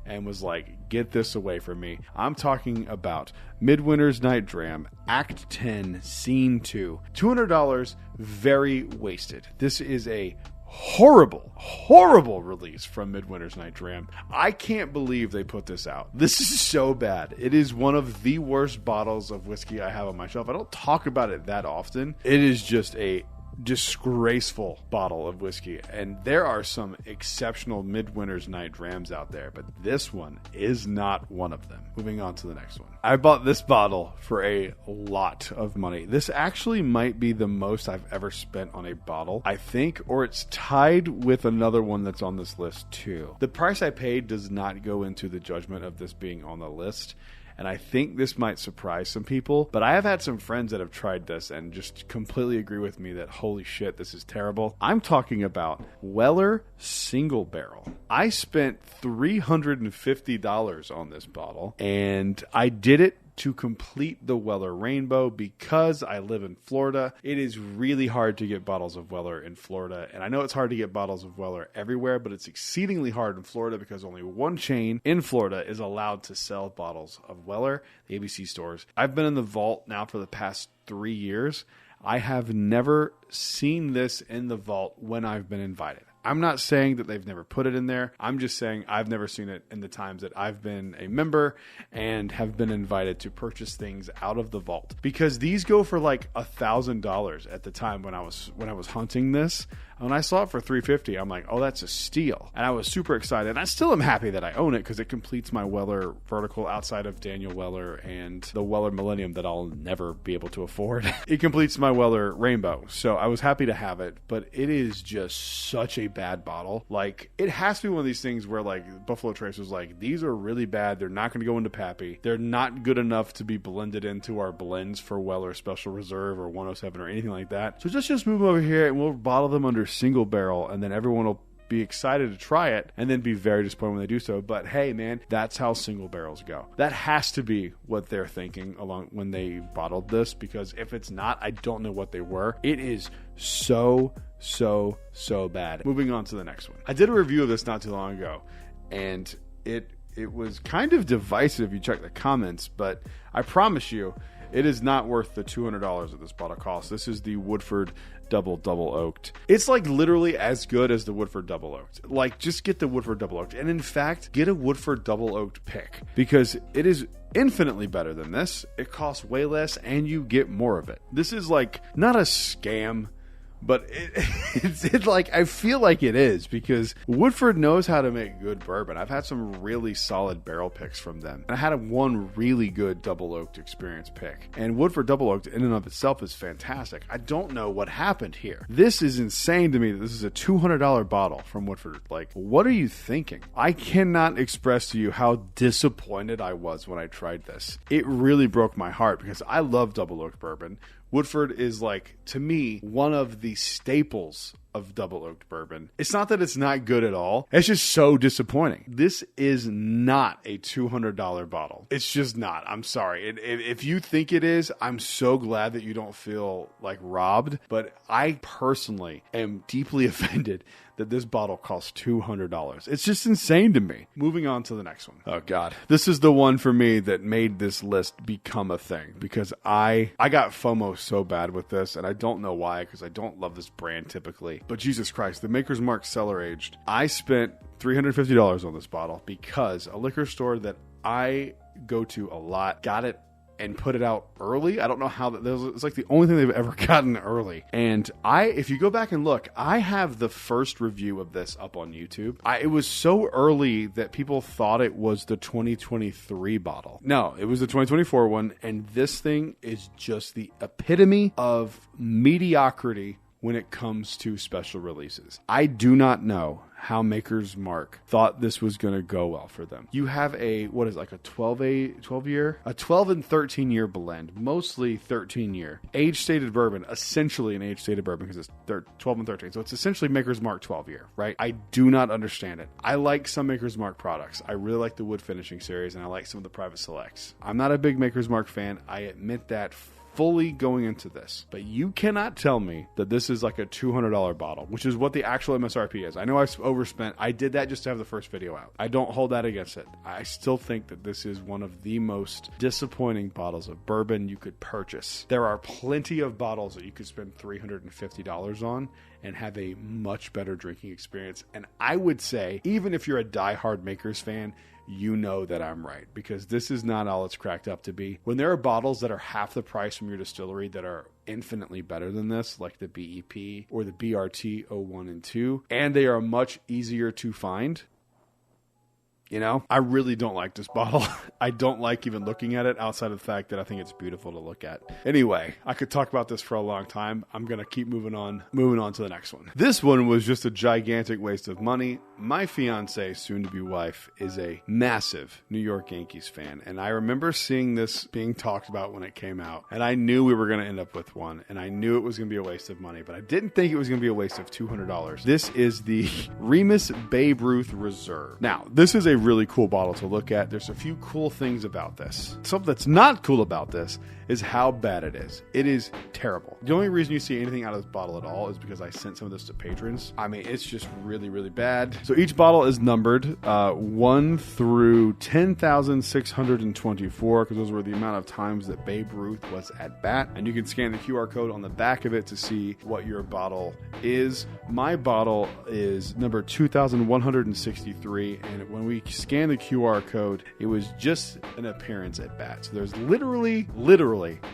and was like, get this away from me. I'm talking about Midwinter's Night Dram, Act 10, Scene 2. $200, very wasted. This is a horrible release from Midwinter's Night Dram. I can't believe they put this out. This is so bad. It is one of the worst bottles of whiskey I have on my shelf. I don't talk about it that often. It is just a disgraceful bottle of whiskey, and there are some exceptional Midwinter's Night Drams out there, but this one is not one of them. Moving on to the next one. I bought this bottle for a lot of money. This actually might be the most I've ever spent on a bottle, I think, or it's tied with another one that's on this list too. The price I paid does not go into the judgment of this being on the list. And I think this might surprise some people, but I have had some friends that have tried this and just completely agree with me that, holy shit, this is terrible. I'm talking about Weller Single Barrel. I spent $350 on this bottle, and I did it to complete the Weller Rainbow because I live in Florida. It is really hard to get bottles of Weller in Florida, and I know it's hard to get bottles of Weller everywhere, but it's exceedingly hard in Florida because only one chain in Florida is allowed to sell bottles of Weller, the ABC stores. I've been in the vault now for the past 3 years. I have never seen this in the vault when I've been invited. I'm not saying that they've never put it in there. I'm just saying I've never seen it in the times that I've been a member and have been invited to purchase things out of the vault. Because these go for like $1,000 at the time when I was hunting this. When I saw it for $350, I'm like, oh, that's a steal. And I was super excited. And I still am happy that I own it because it completes my Weller vertical outside of Daniel Weller and the Weller Millennium that I'll never be able to afford. It completes my Weller Rainbow. So I was happy to have it, but it is just such a bad bottle. Like, it has to be one of these things where like Buffalo Trace was like, these are really bad. They're not going to go into Pappy. They're not good enough to be blended into our blends for Weller Special Reserve or 107 or anything like that. So just move over here and we'll bottle them under single barrel, and then everyone will be excited to try it and then be very disappointed when they do so. But hey, man, that's how single barrels go. That has to be what they're thinking along when they bottled this, because if it's not, I don't know what they were. It is so bad. Moving on to the next one. I did a review of this not too long ago, and it was kind of divisive if you check the comments, but I promise you it is not worth the $200 that this bottle costs. This is the Woodford double oaked. It's like literally as good as the Woodford double oaked. Like, just get the Woodford double oaked. And in fact, get a Woodford double oaked pick, because it is infinitely better than this. It costs way less and you get more of it. This is like not a scam, but it's like, I feel like it is, because Woodford knows how to make good bourbon. I've had some really solid barrel picks from them. And I had one really good double oaked experience pick. And Woodford double oaked in and of itself is fantastic. I don't know what happened here. This is insane to me that this is a $200 bottle from Woodford. Like, what are you thinking? I cannot express to you how disappointed I was when I tried this. It really broke my heart because I love double oaked bourbon. Woodford is, like, to me, one of the staples of double oaked bourbon. It's not that it's not good at all. It's just so disappointing. This is not a $200 bottle. It's just not. I'm sorry. If you think it is, I'm so glad that you don't feel like robbed. But I personally am deeply offended that this bottle costs $200. It's just insane to me. Moving on to the next one. Oh God. This is the one for me that made this list become a thing, because I got FOMO so bad with this, and I don't know why, because I don't love this brand typically. But Jesus Christ, the Maker's Mark Cellar Aged. I spent $350 on this bottle because a liquor store that I go to a lot got it and put it out early. I don't know how that, it's like the only thing they've ever gotten early. And if you go back and look, I have the first review of this up on YouTube. It was so early that people thought it was the 2023 bottle. No, it was the 2024 one. And this thing is just the epitome of mediocrity when it comes to special releases. I do not know how Maker's Mark thought this was going to go well for them. You have a 12 and 13 year blend, mostly 13 year age stated bourbon, essentially an age stated bourbon because it's 12 and 13. So it's essentially Maker's Mark 12 year, right? I do not understand it. I like some Maker's Mark products. I really like the wood finishing series and I like some of the private selects. I'm not a big Maker's Mark fan. I admit that fully going into this, but you cannot tell me that this is like a $200 bottle, which is what the actual MSRP is. I know I've overspent. I did that just to have the first video out. I don't hold that against it. I still think that this is one of the most disappointing bottles of bourbon you could purchase. There are plenty of bottles that you could spend $350 on and have a much better drinking experience. And I would say, even if you're a diehard Makers fan, you know that I'm right, because this is not all it's cracked up to be. When there are bottles that are half the price from your distillery that are infinitely better than this, like the BEP or the BRT 01 and 2, and they are much easier to find, you know, I really don't like this bottle. I don't like even looking at it outside of the fact that I think it's beautiful to look at. Anyway, I could talk about this for a long time. I'm going to keep moving on to the next one. This one was just a gigantic waste of money. My fiance, soon-to-be wife, is a massive New York Yankees fan, and I remember seeing this being talked about when it came out, and I knew we were going to end up with one, and I knew it was going to be a waste of money, but I didn't think it was going to be a waste of $200. This is the Remus Babe Ruth Reserve. Now, this is a really cool bottle to look at. There's a few cool things about this. Something that's not cool about this is how bad it is. It is terrible. The only reason you see anything out of this bottle at all is because I sent some of this to patrons. I mean, it's just really, really bad. So each bottle is numbered 1 through 10,624, because those were the amount of times that Babe Ruth was at bat. And you can scan the QR code on the back of it to see what your bottle is. My bottle is number 2,163, and when we scan the QR code, it was just an appearance at bat. So there's literally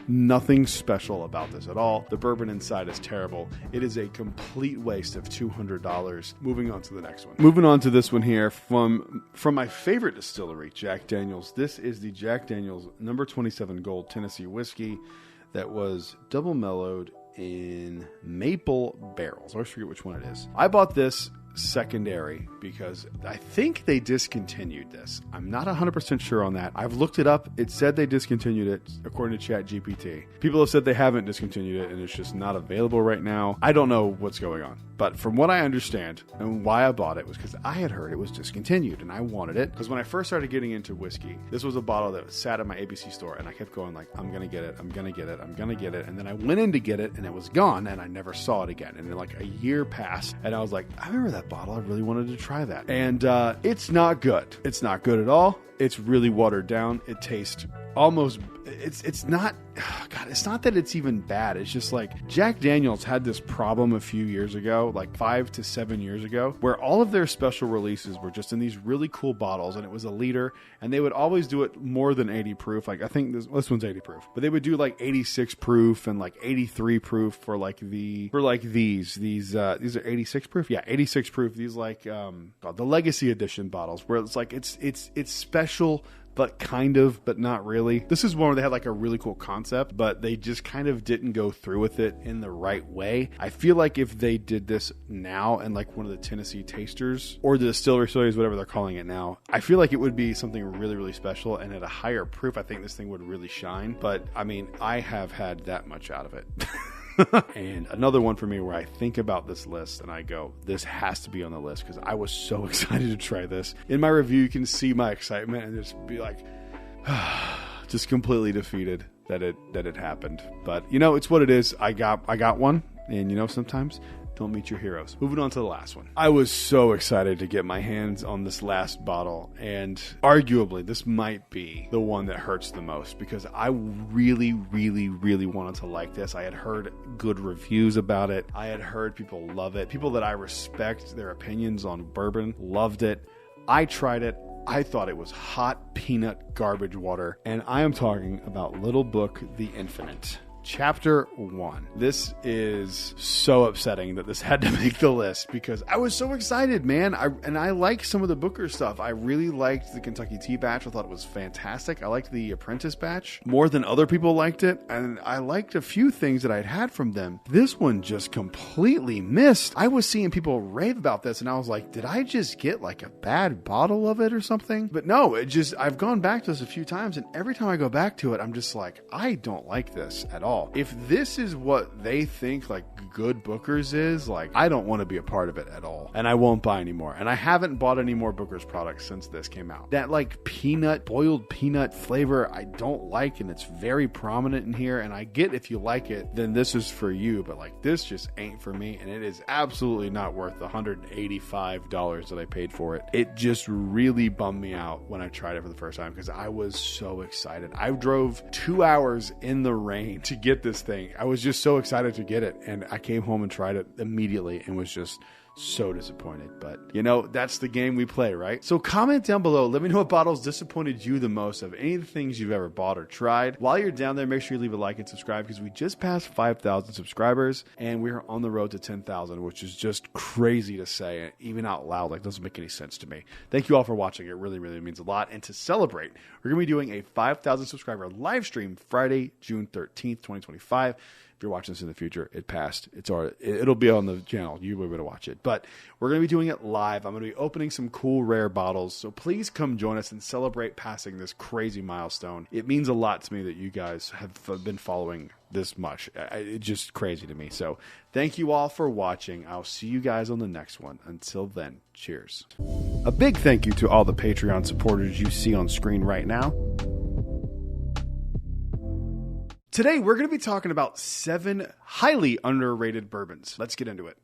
nothing special about this at all. The bourbon inside is terrible. It is a complete waste of $200. Moving on to the next one. Moving on to this one here from my favorite distillery, Jack Daniel's. This is the Jack Daniel's number 27 Gold Tennessee whiskey that was double mellowed in maple barrels. I always forget which one it is. I bought this secondary because I think they discontinued this. I'm not 100% sure on that. I've looked it up. It said they discontinued it according to ChatGPT. People have said they haven't discontinued it and it's just not available right now. I don't know what's going on. But from what I understand and why I bought it was because I had heard it was discontinued and I wanted it. Because when I first started getting into whiskey, this was a bottle that sat at my ABC store and I kept going like, I'm going to get it, I'm going to get it, I'm going to get it. And then I went in to get it and it was gone and I never saw it again. And then like a year passed and I was like, I remember that bottle. I really wanted to try that. And it's not good. It's not good at all. It's really watered down. It tastes almost, it's not, God, it's not that it's even bad. It's just like Jack Daniel's had this problem a few years ago, like 5 to 7 years ago, where all of their special releases were just in these really cool bottles and it was a liter and they would always do it more than 80 proof. Like I think this one's 80 proof, but they would do like 86 proof and like 83 proof for like these are 86 proof. Yeah. 86 proof. These like, the legacy edition bottles where it's like, it's special, but kind of, but not really. This is one where they had like a really cool concept, but they just kind of didn't go through with it in the right way. I feel like if they did this now and like one of the Tennessee tasters or the distillery series, whatever they're calling it now, I feel like it would be something really, really special. And at a higher proof, I think this thing would really shine. But I mean, I have had that much out of it. And another one for me where I think about this list and I go, this has to be on the list because I was so excited to try this. In my review, you can see my excitement and just be like, just completely defeated that it happened. But you know, it's what it is. I got one, and you know, sometimes don't meet your heroes. Moving on to the last one. I was so excited to get my hands on this last bottle, and arguably this might be the one that hurts the most because I really, really, really wanted to like this. I had heard good reviews about it. I had heard people love it. People that I respect their opinions on bourbon loved it. I tried it. I thought it was hot peanut garbage water, and I am talking about Little Book the Infinite. Chapter 1. This is so upsetting that this had to make the list because I was so excited, man. I like some of the Booker stuff. I really liked the Kentucky Tea batch. I thought it was fantastic. I liked the Apprentice batch more than other people liked it, and I liked a few things that I'd had from them. This one just completely missed. I was seeing people rave about this, and I was like, did I just get like a bad bottle of it or something? But no, I've gone back to this a few times, and every time I go back to it, I'm just like, I don't like this at all. If this is what they think like good Booker's is, like, I don't want to be a part of it at all, and I won't buy anymore. And I haven't bought any more Booker's products since this came out. That like boiled peanut flavor I don't like, and it's very prominent in here, and I get if you like it, then this is for you, but like this just ain't for me, and it is absolutely not worth the $185 that I paid for it. It just really bummed me out when I tried it for the first time because I was so excited. I drove 2 hours in the rain to get this thing. I was just so excited to get it, and I came home and tried it immediately and was just so disappointed. But you know, that's the game we play, right? So comment down below, let me know what bottles disappointed you the most of any of the things you've ever bought or tried. While you're down there, make sure you leave a like and subscribe because we just passed 5,000 subscribers and we're on the road to 10,000, which is just crazy to say, even out loud. Like, doesn't make any sense to me. Thank you all for watching. It really, really means a lot. And to celebrate, we're going to be doing a 5,000 subscriber live stream Friday, June 13th, 2025. If you're watching this in the future, it passed. It'll be on the channel. You'll be able to watch it. But we're going to be doing it live. I'm going to be opening some cool rare bottles. So please come join us and celebrate passing this crazy milestone. It means a lot to me that you guys have been following this much. It's just crazy to me. So thank you all for watching. I'll see you guys on the next one. Until then, cheers. A big thank you to all the Patreon supporters you see on screen right now. Today, we're going to be talking about 7 highly underrated bourbons. Let's get into it.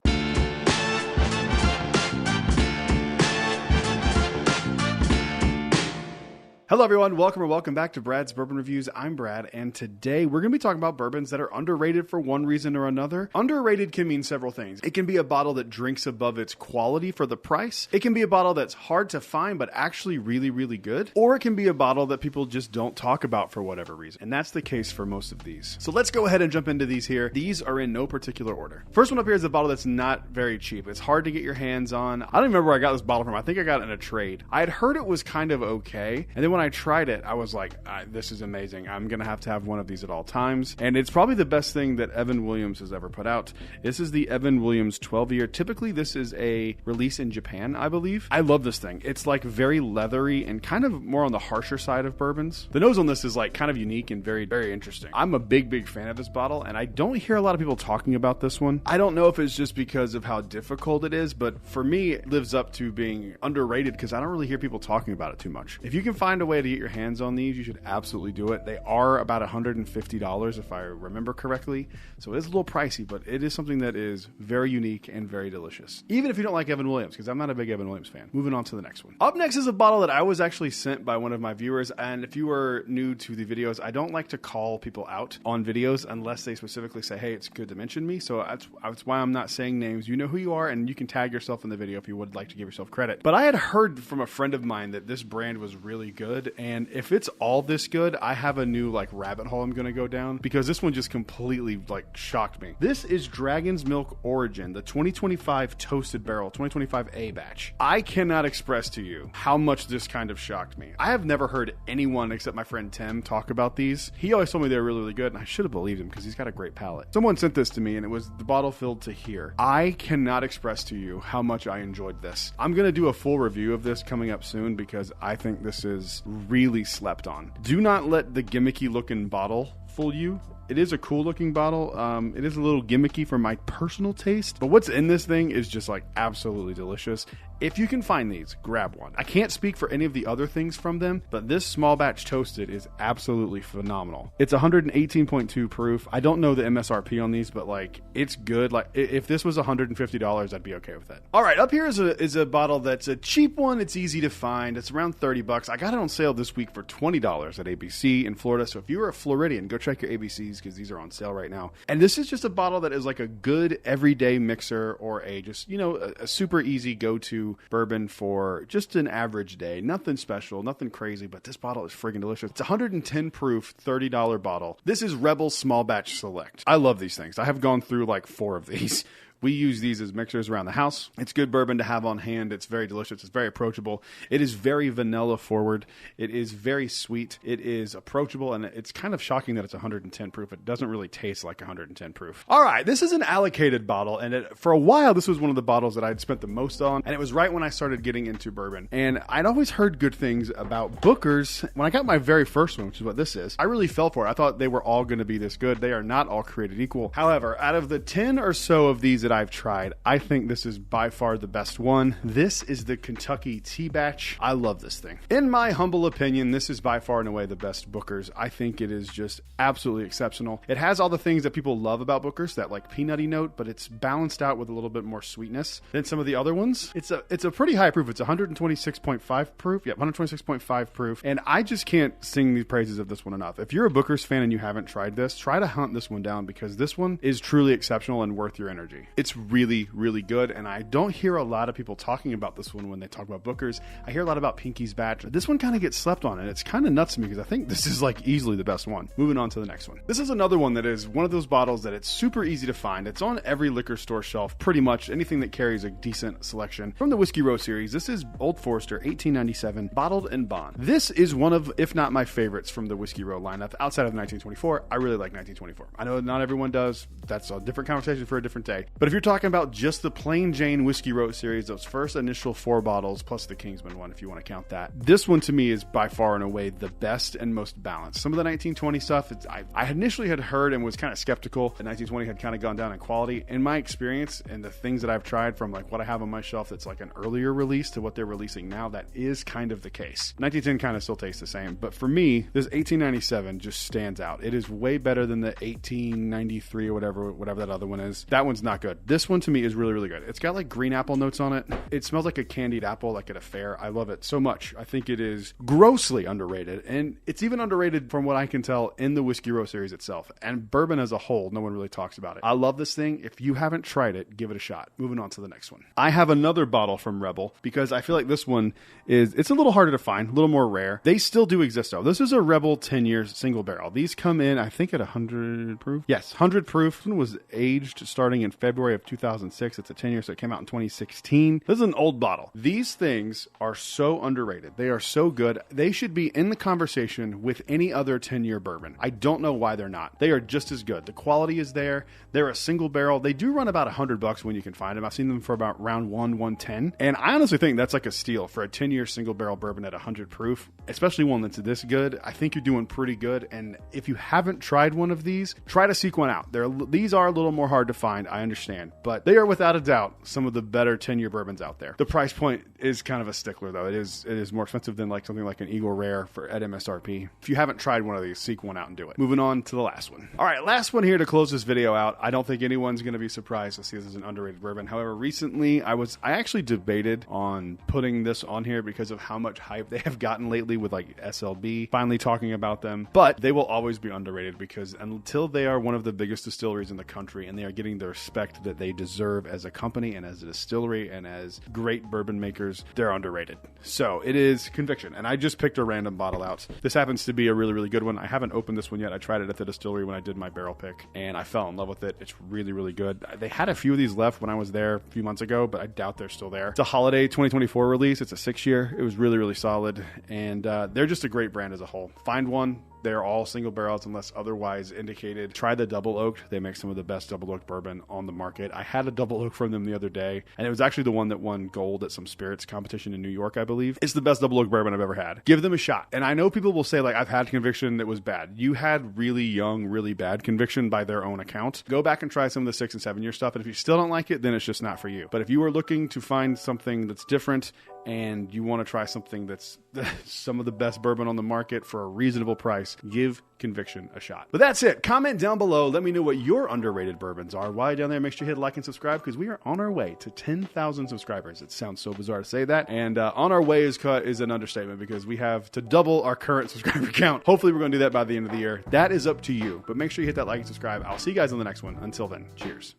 Hello, everyone. Welcome back to Brad's Bourbon Reviews. I'm Brad, and today we're going to be talking about bourbons that are underrated for one reason or another. Underrated can mean several things. It can be a bottle that drinks above its quality for the price. It can be a bottle that's hard to find, but actually really, really good. Or it can be a bottle that people just don't talk about for whatever reason. And that's the case for most of these. So let's go ahead and jump into these here. These are in no particular order. First one up here is a bottle that's not very cheap. It's hard to get your hands on. I don't even remember where I got this bottle from. I think I got it in a trade. I had heard it was kind of okay. And then when I tried it, I was like, this is amazing. I'm going to have one of these at all times. And it's probably the best thing that Evan Williams has ever put out. This is the Evan Williams 12-year. Typically, this is a release in Japan, I believe. I love this thing. It's like very leathery and kind of more on the harsher side of bourbons. The nose on this is like kind of unique and very, very interesting. I'm a big fan of this bottle, and I don't hear a lot of people talking about this one. I don't know if it's just because of how difficult it is, but for me, it lives up to being underrated because I don't really hear people talking about it too much. If you can find a way to get your hands on these, you should absolutely do it. They are about $150 if I remember correctly, so it is a little pricey, but it is something that is very unique and very delicious, even if you don't like Evan Williams, because I'm not a big Evan Williams fan. Moving on to the next one. Up next is a bottle that I was actually sent by one of my viewers, and if you are new to the videos, I don't like to call people out on videos unless they specifically say, hey, it's good to mention me, so that's why I'm not saying names. You know who you are, and you can tag yourself in the video if you would like to give yourself credit. But I had heard from a friend of mine that this brand was really good, and if it's all this good, I have a new like rabbit hole I'm going to go down because this one just completely like shocked me. This is Dragon's Milk Origin, the 2025 Toasted Barrel 2025A batch. I cannot express to you how much this kind of shocked me. I have never heard anyone except my friend Tim talk about these. He always told me they were really, really good, and I should have believed him because he's got a great palate. Someone sent this to me, and it was the bottle filled to here. I cannot express to you how much I enjoyed this. I'm going to do a full review of this coming up soon because I think this is really slept on. Do not let the gimmicky looking bottle fool you. It is a cool looking bottle. It is a little gimmicky for my personal taste, but what's in this thing is just like absolutely delicious. If you can find these, grab one. I can't speak for any of the other things from them, but this small batch toasted is absolutely phenomenal. It's 118.2 proof. I don't know the MSRP on these, but like it's good. Like if this was $150, I'd be okay with it. All right, up here is a bottle that's a cheap one. It's easy to find. It's around $30. I got it on sale this week for $20 at ABC in Florida. So if you're a Floridian, go check your ABCs. these because these are on sale right now. And this is just a bottle that is like a good everyday mixer or a just, a super easy go-to bourbon for just an average day. Nothing special, nothing crazy, but this bottle is friggin' delicious. It's 110 proof, $30 bottle. This is Rebel Small Batch Select. I love these things. I have gone through like 4 of these. We use these as mixers around the house. It's good bourbon to have on hand. It's very delicious. It's very approachable. It is very vanilla forward. It is very sweet. It is approachable, and it's kind of shocking that it's 110 proof. It doesn't really taste like 110 proof. All right, this is an allocated bottle, and for a while, this was one of the bottles that I'd spent the most on, and it was right when I started getting into bourbon. And I'd always heard good things about Booker's. When I got my very first one, which is what this is, I really fell for it. I thought they were all going to be this good. They are not all created equal. However, out of the 10 or so of these that I've tried, I think this is by far the best one. This is the Kentucky Tea Batch. I love this thing. In my humble opinion, this is by far and away the best Booker's. I think it is just absolutely exceptional. It has all the things that people love about Booker's, that like peanutty note, but it's balanced out with a little bit more sweetness than some of the other ones. It's a pretty high proof. It's 126.5 proof. Yeah, 126.5 proof. And I just can't sing the praises of this one enough. If you're a Booker's fan and you haven't tried this, try to hunt this one down because this one is truly exceptional and worth your energy. It's really, really good, and I don't hear a lot of people talking about this one when they talk about Booker's. I hear a lot about Pinky's Batch. This one kind of gets slept on, and it's kind of nuts to me because I think this is like easily the best one. Moving on to the next one. This is another one that is one of those bottles that it's super easy to find. It's on every liquor store shelf, pretty much anything that carries a decent selection. From the Whiskey Row series, this is Old Forester 1897 Bottled in Bond. This is one of, if not my favorites from the Whiskey Row lineup. Outside of 1924, I really like 1924. I know not everyone does. That's a different conversation for a different day. But if you're talking about just the plain Jane Whiskey Row series, those first initial 4 bottles, plus the Kingsman one, if you want to count that, this one to me is by far and away the best and most balanced. Some of the 1920 stuff, I initially had heard and was kind of skeptical that 1920 had kind of gone down in quality. In my experience and the things that I've tried from like what I have on my shelf that's like an earlier release to what they're releasing now, that is kind of the case. 1910 kind of still tastes the same, but for me, this 1897 just stands out. It is way better than the 1893 or whatever that other one is. That one's not good. This one to me is really, really good. It's got like green apple notes on it. It smells like a candied apple, like at a fair. I love it so much. I think it is grossly underrated, and it's even underrated from what I can tell in the Whiskey Row series itself. And bourbon as a whole, no one really talks about it. I love this thing. If you haven't tried it, give it a shot. Moving on to the next one. I have another bottle from Rebel because I feel like this one it's a little harder to find, a little more rare. They still do exist though. This is a Rebel 10 years single barrel. These come in, I think, at 100 proof. Yes, 100 proof. This one was aged starting in February of 2006. It's a 10 year, so it came out in 2016. This is an old bottle. These things are so underrated. They are so good. They should be in the conversation with any other 10-year bourbon. I don't know why they're not. They are just as good. The quality is there. They're a single barrel. They do run about $100 when you can find them. I've seen them for about round 110. And I honestly think that's like a steal for a 10-year single barrel bourbon at 100 proof, especially one that's this good. I think you're doing pretty good. And if you haven't tried one of these, try to seek one out. These are a little more hard to find, I understand, but they are without a doubt some of the better 10-year bourbons out there. The price point is kind of a stickler though. It is more expensive than like something like an Eagle Rare at MSRP. If you haven't tried one of these, seek one out and do it. Moving on to the last one. All right, last one here to close this video out. I don't think anyone's going to be surprised to see this as an underrated bourbon. However, recently I actually debated on putting this on here because of how much hype they have gotten lately with like SLB finally talking about them, but they will always be underrated because until they are one of the biggest distilleries in the country and they are getting the respect that they deserve as a company and as a distillery and as great bourbon makers, they're underrated. So it is Conviction, and I just picked a random bottle out. This happens to be a really, really good one. I haven't opened this one yet. I tried it at the distillery when I did my barrel pick, and I fell in love with it. It's really, really good. They had a few of these left when I was there a few months ago, but I doubt they're still there. It's a holiday 2024 release. It's a 6-year. It was really, really solid, and they're just a great brand as a whole. Find one. They're all single barrels unless otherwise indicated. Try the double oaked. They make some of the best double oaked bourbon on the market. I had a double oak from them the other day, and it was actually the one that won gold at some spirits competition in New York, I believe. It's the best double oaked bourbon I've ever had. Give them a shot. And I know people will say, like, I've had Conviction that was bad. You had really young, really bad Conviction by their own account. Go back and try some of the 6 and 7 year stuff. And if you still don't like it, then it's just not for you. But if you are looking to find something that's different and you want to try something that's some of the best bourbon on the market for a reasonable price, give Conviction a shot. But that's it. Comment down below. Let me know what your underrated bourbons are. While you're down there, make sure you hit like and subscribe because we are on our way to 10,000 subscribers. It sounds so bizarre to say that. And on our way is an understatement because we have to double our current subscriber count. Hopefully we're going to do that by the end of the year. That is up to you. But make sure you hit that like and subscribe. I'll see you guys on the next one. Until then, cheers.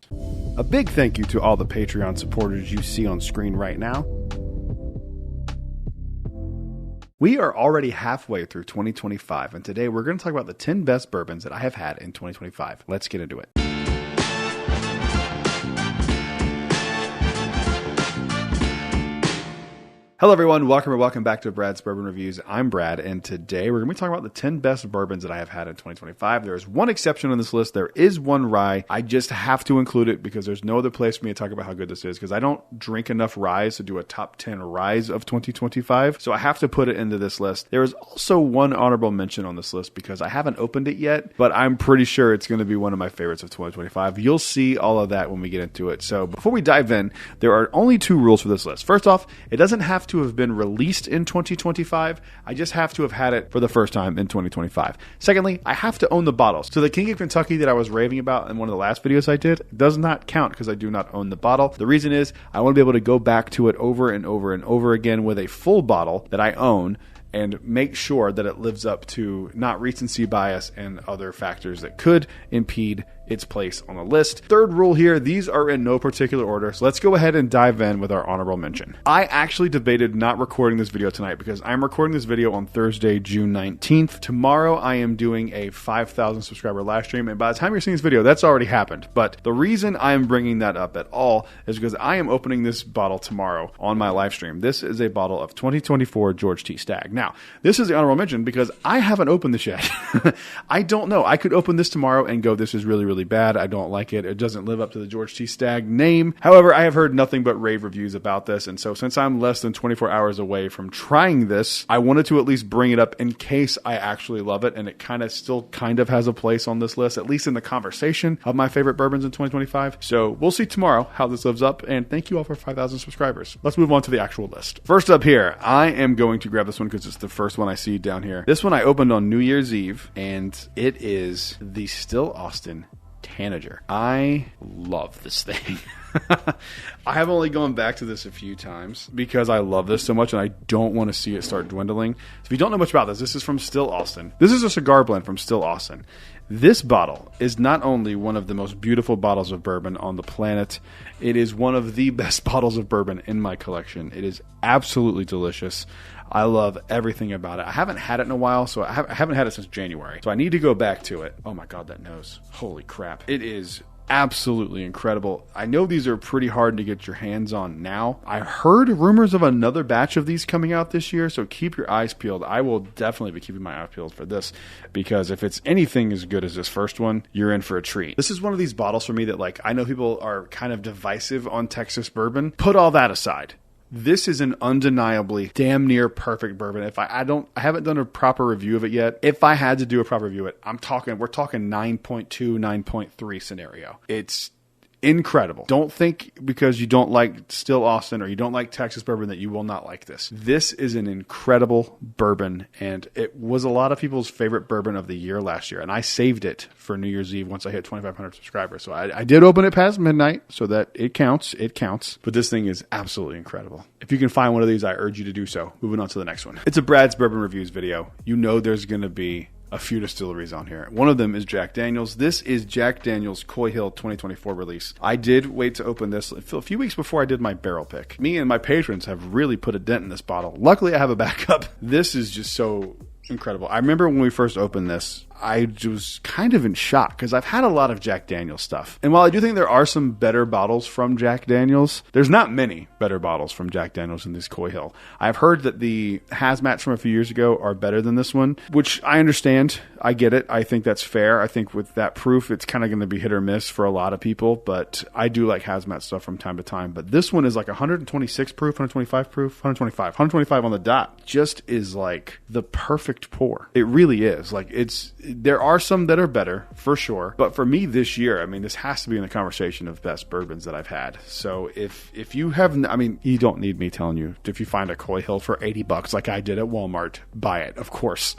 A big thank you to all the Patreon supporters you see on screen right now. We are already halfway through 2025, and today we're going to talk about the 10 best bourbons that I have had in 2025. Let's get into it. Hello everyone, welcome back to Brad's Bourbon Reviews. I'm Brad, and today we're going to be talking about the 10 best bourbons that I have had in 2025. There is one exception on this list. There is one rye. I just have to include it because there's no other place for me to talk about how good this is because I don't drink enough ryes to do a top 10 ryes of 2025, so I have to put it into this list. There is also one honorable mention on this list because I haven't opened it yet, but I'm pretty sure it's going to be one of my favorites of 2025. You'll see all of that when we get into it. So before we dive in, there are only 2 rules for this list. First off, it doesn't have to have been released in 2025. I just have to have had it for the first time in 2025. Secondly, I have to own the bottles. So the King of Kentucky that I was raving about in one of the last videos I did does not count because I do not own the bottle. The reason is I want to be able to go back to it over and over and over again with a full bottle that I own and make sure that it lives up to not recency bias and other factors that could impede its place on the list. Third rule here, these are in no particular order, so let's go ahead and dive in with our honorable mention. I actually debated not recording this video tonight because I'm recording this video on Thursday, June 19th. Tomorrow I am doing a 5,000 subscriber live stream, and by the time you're seeing this video, that's already happened. But the reason I'm bringing that up at all is because I am opening this bottle tomorrow on my live stream. This is a bottle of 2024 George T. Stagg. Now, this is the honorable mention because I haven't opened this yet. I don't know. I could open this tomorrow and go, this is really, really bad. I don't like it. It doesn't live up to the George T. Stagg name. However, I have heard nothing but rave reviews about this. And so since I'm less than 24 hours away from trying this, I wanted to at least bring it up in case I actually love it. And it still has a place on this list, at least in the conversation of my favorite bourbons in 2025. So we'll see tomorrow how this lives up. And thank you all for 5,000 subscribers. Let's move on to the actual list. First up here, I am going to grab this one because it's the first one I see down here. This one I opened on New Year's Eve, and it is the Still Austin Tanager. I love this thing. I have only gone back to this a few times because I love this so much and I don't want to see it start dwindling. So if you don't know much about this is from Still Austin. This is a cigar blend from Still Austin. This bottle is not only one of the most beautiful bottles of bourbon on the planet, it is one of the best bottles of bourbon in my collection. It is absolutely delicious. I love everything about it. I haven't had it in a while, so I haven't had it since January. So I need to go back to it. Oh my God, that nose. Holy crap. It is absolutely incredible. I know these are pretty hard to get your hands on now. I heard rumors of another batch of these coming out this year, so keep your eyes peeled. I will definitely be keeping my eyes peeled for this because if it's anything as good as this first one, you're in for a treat. This is one of these bottles for me that I know people are kind of divisive on Texas bourbon. Put all that aside. This is an undeniably damn near perfect bourbon. If I haven't done a proper review of it yet. If I had to do a proper review of it, we're talking 9.2, 9.3 scenario. It's incredible. Don't think because you don't like Still Austin or you don't like Texas bourbon that you will not like this. This is an incredible bourbon, and it was a lot of people's favorite bourbon of the year last year, and I saved it for New Year's Eve once I hit 2,500 subscribers. So I did open it past midnight, so that it counts. It counts. But this thing is absolutely incredible. If you can find one of these, I urge you to do so. Moving on to the next one. It's a Brad's Bourbon Reviews video. You know there's going to be a few distilleries on here. One of them is Jack Daniel's. This is Jack Daniel's Coy Hill 2024 release. I did wait to open this a few weeks before I did my barrel pick. Me and my patrons have really put a dent in this bottle. Luckily, I have a backup. This is just so incredible. I remember when we first opened this, I was kind of in shock because I've had a lot of Jack Daniel's stuff. And while I do think there are some better bottles from Jack Daniel's, there's not many better bottles from Jack Daniel's in this Coy Hill. I've heard that the hazmats from a few years ago are better than this one, which I understand. I get it. I think that's fair. I think with that proof, it's kind of going to be hit or miss for a lot of people, but I do like hazmat stuff from time to time. But this one is like 126 proof, 125 proof, 125 on the dot. Just is like the perfect pour. It really is. Like it's There are some that are better, for sure. But for me this year, I mean, this has to be in the conversation of best bourbons that I've had. So if you have, I mean, you don't need me telling you, if you find a Coy Hill for $80 like I did at Walmart, buy it, of course.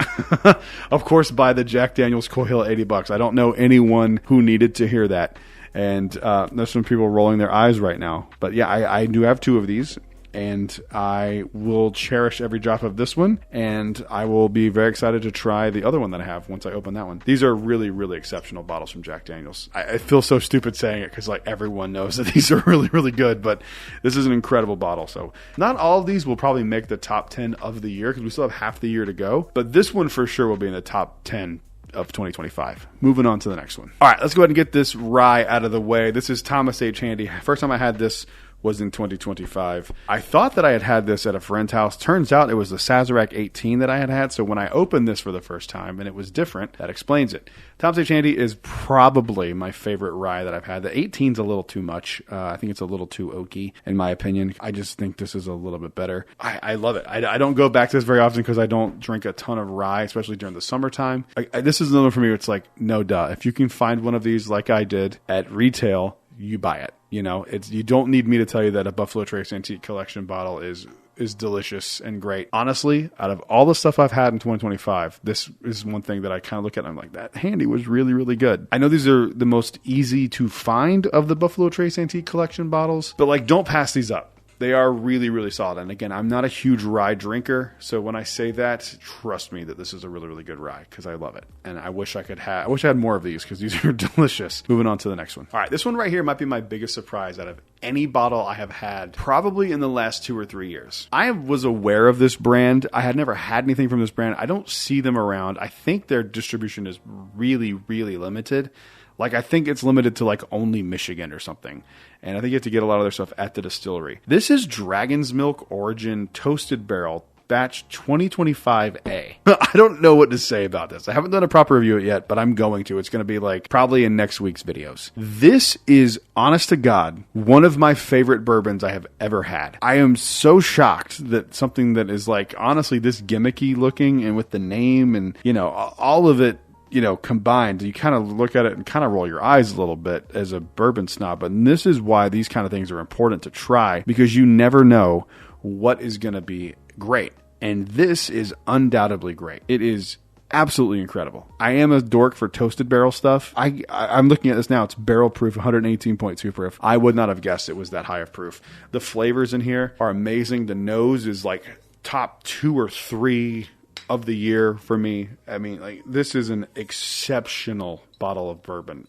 Of course, buy the Jack Daniel's Coy Hill at $80. I don't know anyone who needed to hear that. And there's some people rolling their eyes right now. But yeah, I do have 2 of these. And I will cherish every drop of this one, and I will be very excited to try the other one that I have once I open that one. These are really, really exceptional bottles from Jack Daniel's. I feel so stupid saying it because like everyone knows that these are really, really good, but this is an incredible bottle. So not all of these will probably make the top 10 of the year because we still have half the year to go, but this one for sure will be in the top 10 of 2025. Moving on to the next one. All right, let's go ahead and get this rye out of the way. This is Thomas H. Handy. First time I had this was in 2025. I thought that I had this at a friend's house. Turns out it was the Sazerac 18 that I had. So when I opened this for the first time and it was different, that explains it. Thomas H. Handy is probably my favorite rye that I've had. The 18's a little too much. I think it's a little too oaky in my opinion. I just think this is a little bit better. I love it. I don't go back to this very often because I don't drink a ton of rye, especially during the summertime. This is another for me. It's like, no duh. If you can find one of these like I did at retail, you buy it. You know, you don't need me to tell you that a Buffalo Trace Antique Collection bottle is delicious and great. Honestly, out of all the stuff I've had in 2025, this is one thing that I kind of look at and I'm like, that Handy was really, really good. I know these are the most easy to find of the Buffalo Trace Antique Collection bottles, but like, don't pass these up. They are really, really solid. And again, I'm not a huge rye drinker. So when I say that, trust me that this is a really, really good rye because I love it. And I wish I had more of these because these are delicious. Moving on to the next one. All right, this one right here might be my biggest surprise out of any bottle I have had probably in the last 2 or 3 years. I was aware of this brand. I had never had anything from this brand. I don't see them around. I think their distribution is really, really limited. Like, I think it's limited to, like, only Michigan or something. And I think you have to get a lot of their stuff at the distillery. This is Dragon's Milk Origin Toasted Barrel Batch 2025A. I don't know what to say about this. I haven't done a proper review of it yet, but I'm going to. It's going to be, like, probably in next week's videos. This is, honest to God, one of my favorite bourbons I have ever had. I am so shocked that something that is, like, honestly this gimmicky looking and with the name and, you know, all of it, you know, combined, you kind of look at it and kind of roll your eyes a little bit as a bourbon snob. And this is why these kind of things are important to try because you never know what is going to be great. And this is undoubtedly great. It is absolutely incredible. I am a dork for toasted barrel stuff. I'm looking at this now. It's barrel proof, 118.2 proof. I would not have guessed it was that high of proof. The flavors in here are amazing. The nose is like top 2 or 3 of the year for me. I mean, like, this is an exceptional bottle of bourbon.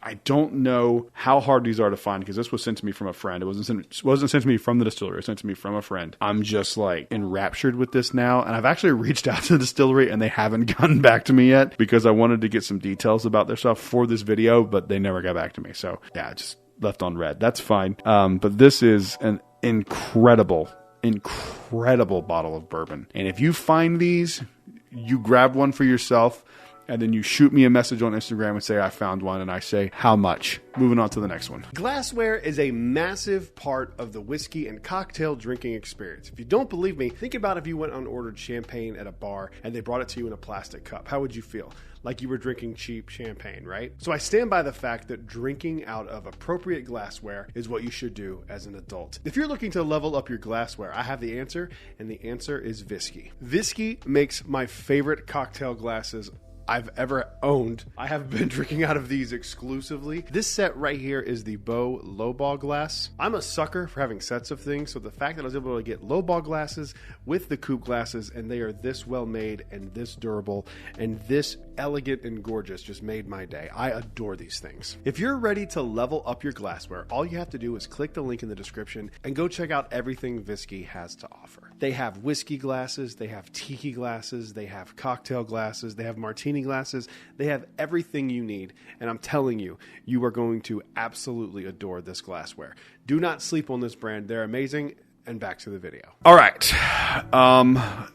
I don't know how hard these are to find because this was sent to me from a friend. It wasn't sent to me from the distillery. It was sent to me from a friend. I'm just like enraptured with this now. And I've actually reached out to the distillery and they haven't gotten back to me yet because I wanted to get some details about their stuff for this video, but they never got back to me. So yeah, just left on red. That's fine. But this is an incredible bottle of bourbon. And if you find these, you grab one for yourself and then you shoot me a message on Instagram and say I found one and I say how much. Moving on to the next one. Glassware is a massive part of the whiskey and cocktail drinking experience. If you don't believe me, think about if you went and ordered champagne at a bar and they brought it to you in a plastic cup. How would you feel? Like you were drinking cheap champagne, right? So I stand by the fact that drinking out of appropriate glassware is what you should do as an adult. If you're looking to level up your glassware, I have the answer, and the answer is Visky. Visky makes my favorite cocktail glasses I've ever owned. I have been drinking out of these exclusively. This set right here is the Beau lowball glass. I'm a sucker for having sets of things, so the fact that I was able to get lowball glasses with the coupe glasses and they are this well made and this durable and this elegant and gorgeous just made my day. I adore these things. If you're ready to level up your glassware, all you have to do is click the link in the description and go check out everything Visky has to offer. They have whiskey glasses, they have tiki glasses, they have cocktail glasses, they have martini glasses, they have everything you need, and I'm telling you, you are going to absolutely adore this glassware. Do not sleep on this brand. They're amazing. and back to the video. All right.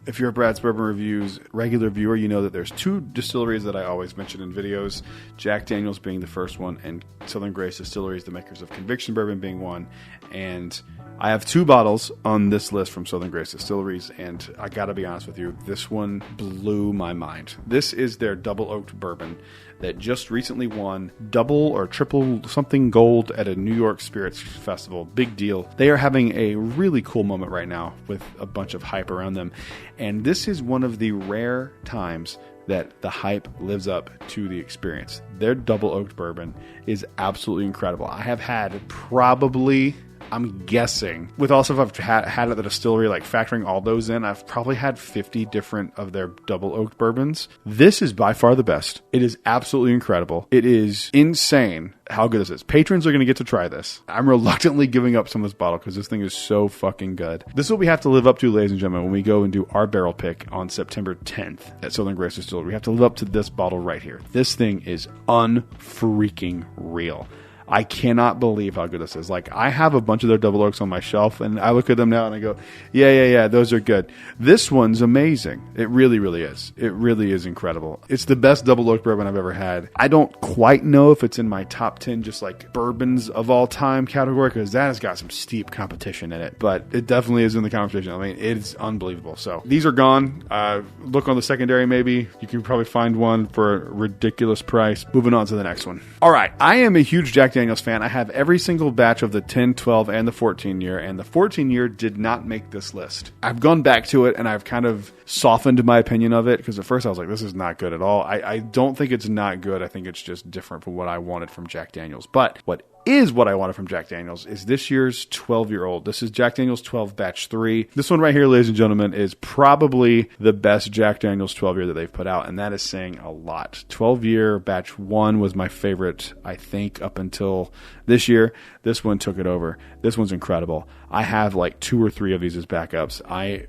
If you're a Brad's Bourbon Reviews regular viewer, you know that there's two distilleries that I always mention in videos, Jack Daniel's being the first one, and Southern Grace Distilleries, the makers of Conviction Bourbon, being one. And I have 2 bottles on this list from Southern Grace Distilleries, and I gotta be honest with you, this one blew my mind. This is their double oaked bourbon that just recently won double or triple something gold at a New York Spirits Festival. Big deal. They are having a really cool moment right now with a bunch of hype around them. And this is one of the rare times that the hype lives up to the experience. Their double oaked bourbon is absolutely incredible. I have had probably, I'm guessing, with all stuff I've had at the distillery, like factoring all those in, I've probably had 50 different of their double oaked bourbons. This is by far the best. It is absolutely incredible. It is insane how good this is. Patrons are going to get to try this. I'm reluctantly giving up some of this bottle because this thing is so fucking good. This is what we have to live up to, ladies and gentlemen, when we go and do our barrel pick on September 10th at Southern Grace Distillery. We have to live up to this bottle right here. This thing is unfreaking real. I cannot believe how good this is. Like, I have a bunch of their double oaks on my shelf, and I look at them now and I go, yeah, those are good. This one's amazing. It really, really is. It really is incredible. It's the best double oak bourbon I've ever had. I don't quite know if it's in my top 10 just like bourbons of all time category, because that has got some steep competition in it, but it definitely is in the conversation. I mean, it's unbelievable. So these are gone. Look on the secondary, maybe. You can probably find one for a ridiculous price. Moving on to the next one. All right. I am a huge Jack Daniel's fan. I have every single batch of the 10, 12, and the 14 year, and the 14 year did not make this list. I've gone back to it and I've kind of softened my opinion of it, because at first I was like, this is not good at all. I don't think it's not good. I think it's just different from what I wanted from Jack Daniel's. But what I wanted from Jack Daniel's is this year's 12-year-old. This is Jack Daniel's 12 Batch 3. This one right here, ladies and gentlemen, is probably the best Jack Daniel's 12-year that they've put out, and that is saying a lot. 12-year Batch 1 was my favorite, I think, up until this year. This one took it over. This one's incredible. I have like 2 or 3 of these as backups.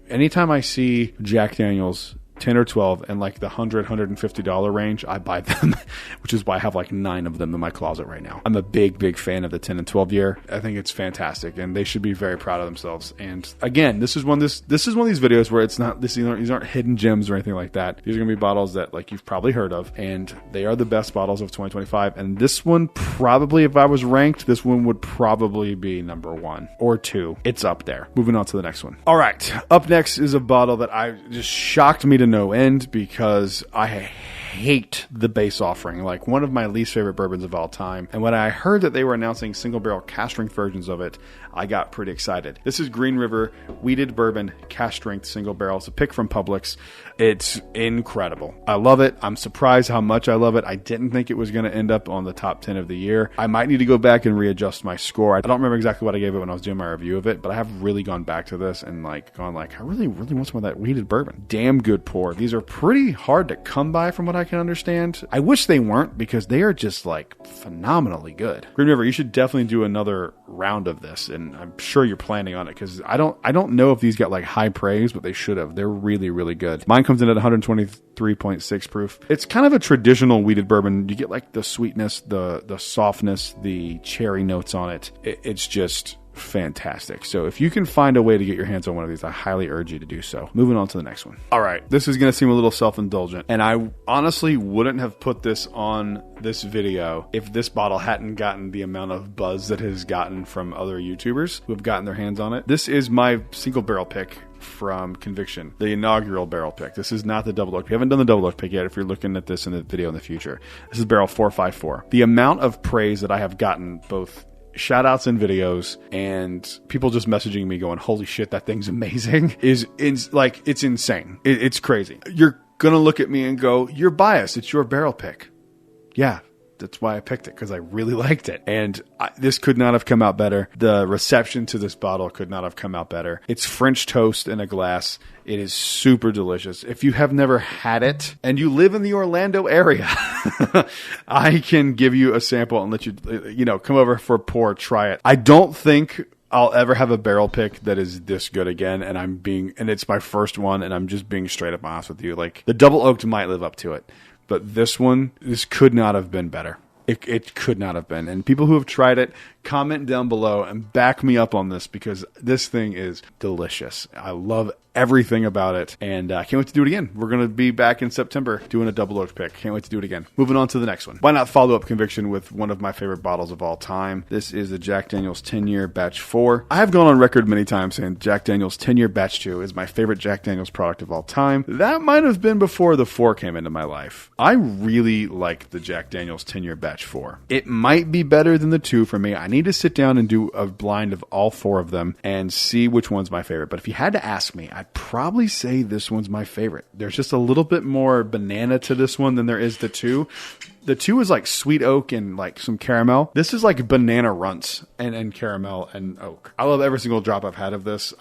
Anytime I see Jack Daniel's 10 or 12 and like the $100, $150 range, I buy them, which is why I have like 9 of them in my closet right now. I'm a big fan of the 10 and 12 year. I think it's fantastic, and they should be very proud of themselves. And again, this is one of these videos where it's not these aren't hidden gems or anything like that. These are gonna be bottles that like you've probably heard of, and they are the best bottles of 2025. And this one probably, if I was ranked, this one would probably be number 1 or 2. It's up there. Moving on to the next one. All right, up next is a bottle that just shocked me to no end, because I hate the base offering, like one of my least favorite bourbons of all time. And when I heard that they were announcing single barrel cask strength versions of it, I got pretty excited. This is Green River Wheated Bourbon cask strength single barrel. It's a pick from Publix. It's incredible. I love it. I'm surprised how much I love it. I didn't think it was going to end up on the top 10 of the year. I might need to go back and readjust my score. I don't remember exactly what I gave it when I was doing my review of it, but I have really gone back to this and gone I really want some of that wheated bourbon. Damn good pour. These are pretty hard to come by from what I can understand. I wish they weren't, because they are just phenomenally good. Green River, you should definitely do another round of this, and I'm sure you're planning on it, because I don't know if these got high praise, but they should have. They're really, really good. Mine comes in at 123.6 proof. It's kind of a traditional wheated bourbon. You get the sweetness, the softness, the cherry notes on it. It's just fantastic. So if you can find a way to get your hands on one of these, I highly urge you to do so. Moving on to the next one. All right, this is going to seem a little self-indulgent, and I honestly wouldn't have put this on this video if this bottle hadn't gotten the amount of buzz that it has gotten from other YouTubers who have gotten their hands on it. This is my single barrel pick from Conviction, the inaugural barrel pick. This is not the double oak. We haven't done the double oak pick yet if you're looking at this in the video in the future. This is barrel 454. The amount of praise that I have gotten, both shout outs in videos and people just messaging me going, holy shit, that thing's amazing, it's insane. It's crazy. You're gonna look at me and go, you're biased, it's your barrel pick. Yeah, that's why I picked it, because I really liked it. And this could not have come out better. The reception to this bottle could not have come out better. It's French toast in a glass. It is super delicious. If you have never had it and you live in the Orlando area, I can give you a sample and let you come over for a pour, try it. I don't think I'll ever have a barrel pick that is this good again, and it's my first one, and I'm just being straight up honest with you. The double oaked might live up to it, but this could not have been better. It could not have been. And people who have tried it, comment down below and back me up on this because this thing is delicious. I love everything about it, and I can't wait to do it again. We're going to be back in September doing a double oak pick. Can't wait to do it again. Moving on to the next one. Why not follow up conviction with one of my favorite bottles of all time? This is the Jack Daniel's 10-year batch 4. I have gone on record many times saying Jack Daniel's 10-year batch 2 is my favorite Jack Daniel's product of all time. That might have been before the 4 came into my life. I really like the Jack Daniel's 10-year batch 4. It might be better than the 2 for me. I need to sit down and do a blind of all 4 of them and see which one's my favorite. But if you had to ask me, I'd probably say this one's my favorite. There's just a little bit more banana to this one than there is the 2. The 2 is like sweet oak and like some caramel. This is like banana runts and caramel and oak. I love every single drop I've had of this.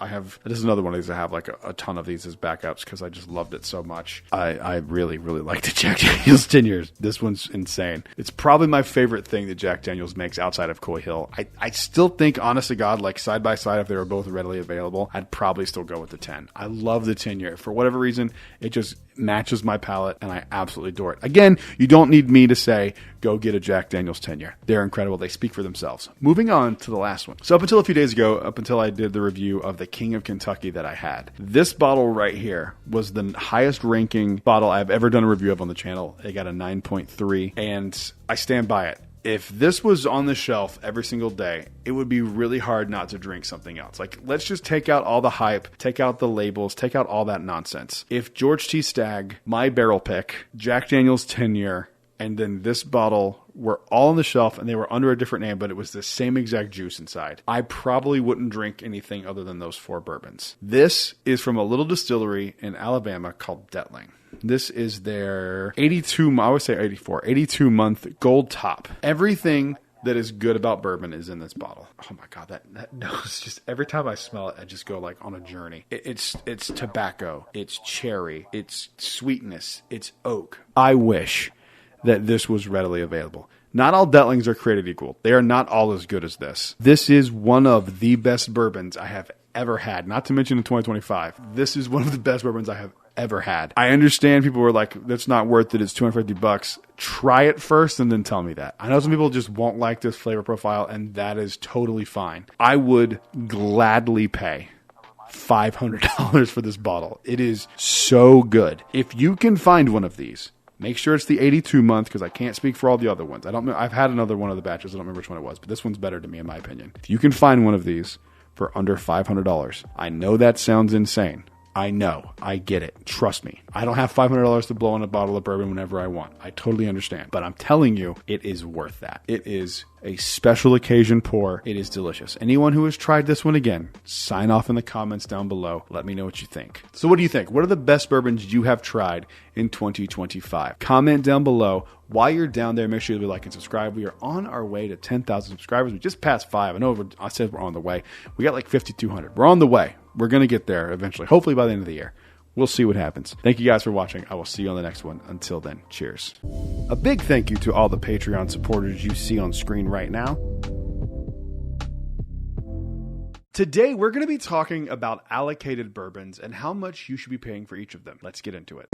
This is another one of these I have like a ton of these as backups because I just loved it so much. I really, really like the Jack Daniel's 10 years. This one's insane. It's probably my favorite thing that Jack Daniel's makes outside of Coy Hill. I still think, honest to God, like side by side, if they were both readily available, I'd probably still go with the 10. I love the 10 year. For whatever reason, it just matches my palate and I absolutely adore it. Again, you don't need me to say, go get a Jack Daniel's 10 year. They're incredible. They speak for themselves. Moving on to the last one. So up until a few days ago, up until I did the review of the King of Kentucky that I had, this bottle right here was the highest ranking bottle I've ever done a review of on the channel. It got a 9.3 and I stand by it. If this was on the shelf every single day, it would be really hard not to drink something else. Like, let's just take out all the hype, take out the labels, take out all that nonsense. If George T. Stagg, my barrel pick, Jack Daniel's 10 year, and then this bottle were all on the shelf and they were under a different name, but it was the same exact juice inside, I probably wouldn't drink anything other than those 4 bourbons. This is from a little distillery in Alabama called Detling. This is their 82 month gold top. Everything that is good about bourbon is in this bottle. Oh my God, that nose, just every time I smell it, I just go like on a journey. It's tobacco, it's cherry, it's sweetness, it's oak. I wish that this was readily available. Not all Detlings are created equal. They are not all as good as this. This is one of the best bourbons I have ever had, not to mention in 2025. This is one of the best bourbons I have ever had. I understand people were like, that's not worth it. It's $250. Try it first and then tell me that. I know some people just won't like this flavor profile, and that is totally fine. I would gladly pay $500 for this bottle. It is so good. If you can find one of these, make sure it's the 82 month because I can't speak for all the other ones. I don't know. I've had another one of the batches. I don't remember which one it was, but this one's better to me in my opinion. If you can find one of these for under $500, I know that sounds insane. I know. I get it. Trust me. I don't have $500 to blow on a bottle of bourbon whenever I want. I totally understand. But I'm telling you, it is worth that. It is a special occasion pour. It is delicious. Anyone who has tried this one again, sign off in the comments down below. Let me know what you think. So what do you think? What are the best bourbons you have tried in 2025? Comment down below. While you're down there, make sure you like and subscribe. We are on our way to 10,000 subscribers. We just passed 5. I said we're on the way. We got like 5,200. We're on the way. We're going to get there eventually, hopefully by the end of the year. We'll see what happens. Thank you guys for watching. I will see you on the next one. Until then, cheers. A big thank you to all the Patreon supporters you see on screen right now. Today, we're going to be talking about allocated bourbons and how much you should be paying for each of them. Let's get into it.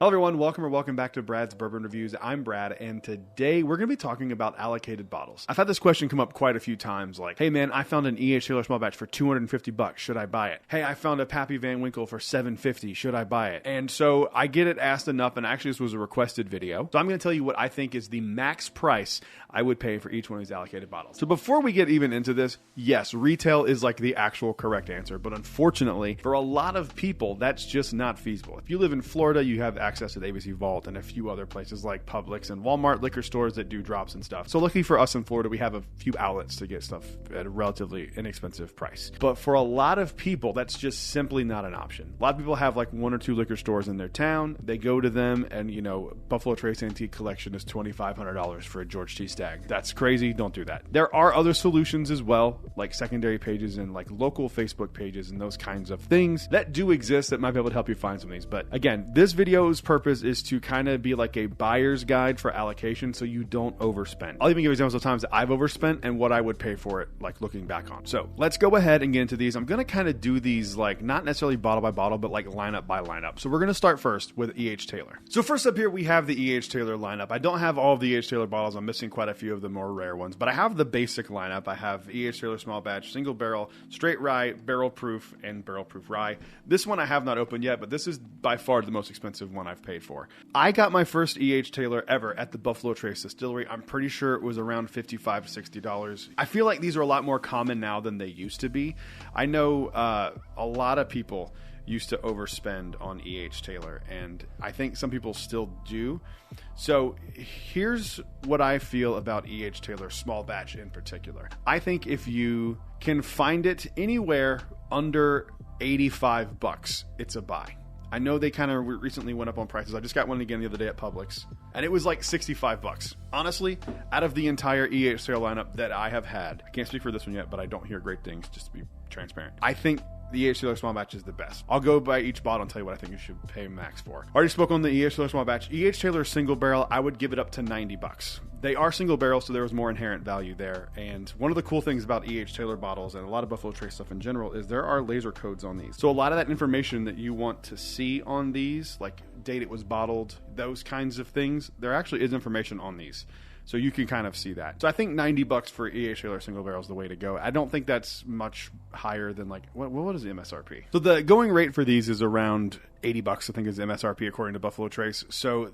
Hello everyone, welcome back to Brad's Bourbon Reviews. I'm Brad, and today we're going to be talking about allocated bottles. I've had this question come up quite a few times, like, hey man, I found an E.H. Taylor small batch for $250. Should I buy it? Hey, I found a Pappy Van Winkle for $750. Should I buy it? And so I get it asked enough, and actually this was a requested video. So I'm going to tell you what I think is the max price I would pay for each one of these allocated bottles. So before we get even into this, yes, retail is like the actual correct answer, but unfortunately, for a lot of people, that's just not feasible. If you live in Florida, you have access to the ABC Vault and a few other places like Publix and Walmart, liquor stores that do drops and stuff. So luckily for us in Florida, we have a few outlets to get stuff at a relatively inexpensive price. But for a lot of people, that's just simply not an option. A lot of people have like 1 or 2 liquor stores in their town. They go to them and, you know, Buffalo Trace Antique Collection is $2,500 for a George T. Stagg tag. That's crazy. Don't do that. There are other solutions as well, like secondary pages and like local Facebook pages and those kinds of things that do exist that might be able to help you find some of these. But again, this video's purpose is to kind of be like a buyer's guide for allocation so you don't overspend. I'll even give examples of times that I've overspent and what I would pay for it, like looking back on. So let's go ahead and get into these. I'm going to kind of do these like not necessarily bottle by bottle, but like lineup by lineup. So we're going to start first with E.H. Taylor. So first up here, we have the E.H. Taylor lineup. I don't have all of the E.H. Taylor bottles. I'm missing quite a few of the more rare ones, but I have the basic lineup. I have E.H. Taylor small batch, single barrel, straight rye, barrel proof, and barrel proof rye. This one I have not opened yet, but this is by far the most expensive one I've paid for. I got my first E.H. Taylor ever at the Buffalo Trace Distillery. I'm pretty sure it was around $55 to $60. I feel like these are a lot more common now than they used to be. I know a lot of people used to overspend on E.H. Taylor, and I think some people still do. So here's what I feel about E.H. Taylor small batch in particular. I think if you can find it anywhere under $85, it's a buy. I know they kind of recently went up on prices. I just got one again the other day at Publix, and it was like $65. Honestly, out of the entire E.H. Taylor lineup that I have had, I can't speak for this one yet, but I don't hear great things, just to be transparent. I think the E.H. Taylor small batch is the best. I'll go by each bottle and tell you what I think you should pay max for. Already spoke on the E.H. Taylor small batch. E.H. Taylor single barrel, I would give it up to $90. They are single barrels, so there was more inherent value there. And one of the cool things about E.H. Taylor bottles and a lot of Buffalo Trace stuff in general is there are laser codes on these. So a lot of that information that you want to see on these, like date it was bottled, those kinds of things, there actually is information on these. So you can kind of see that. So I think $90 for E.H. Taylor single barrel is the way to go. I don't think that's much higher than like, what is the MSRP? So the going rate for these is around $80, I think is the MSRP according to Buffalo Trace. So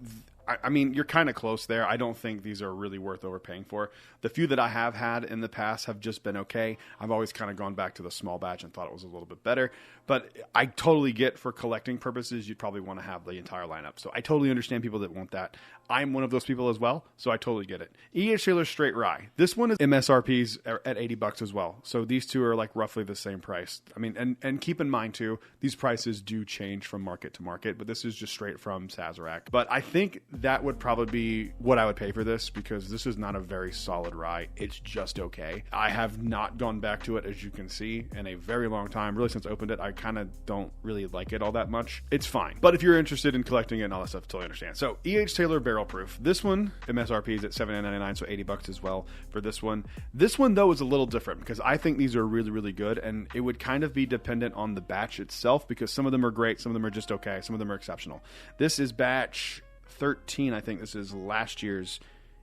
I mean, you're kind of close there. I don't think these are really worth overpaying for. The few that I have had in the past have just been okay. I've always kind of gone back to the small batch and thought it was a little bit better. But I totally get for collecting purposes, you'd probably want to have the entire lineup. So I totally understand people that want that. I'm one of those people as well, so I totally get it. E.H. Taylor Straight Rye. This one is MSRP's at $80 as well. So these two are like roughly the same price. I mean, and keep in mind too, these prices do change from market to market, but this is just straight from Sazerac. But I think that would probably be what I would pay for this because this is not a very solid rye. It's just okay. I have not gone back to it, as you can see, in a very long time. Really, since I opened it, I kind of don't really like it all that much. It's fine. But if you're interested in collecting it and all that stuff, totally understand. So E.H. Taylor Barrel Proof. This one, MSRP is at $79.99, so $80 as well for this one. This one, though, is a little different because I think these are really, really good, and it would kind of be dependent on the batch itself because some of them are great, some of them are just okay, some of them are exceptional. This is batch 13, I think this is last year's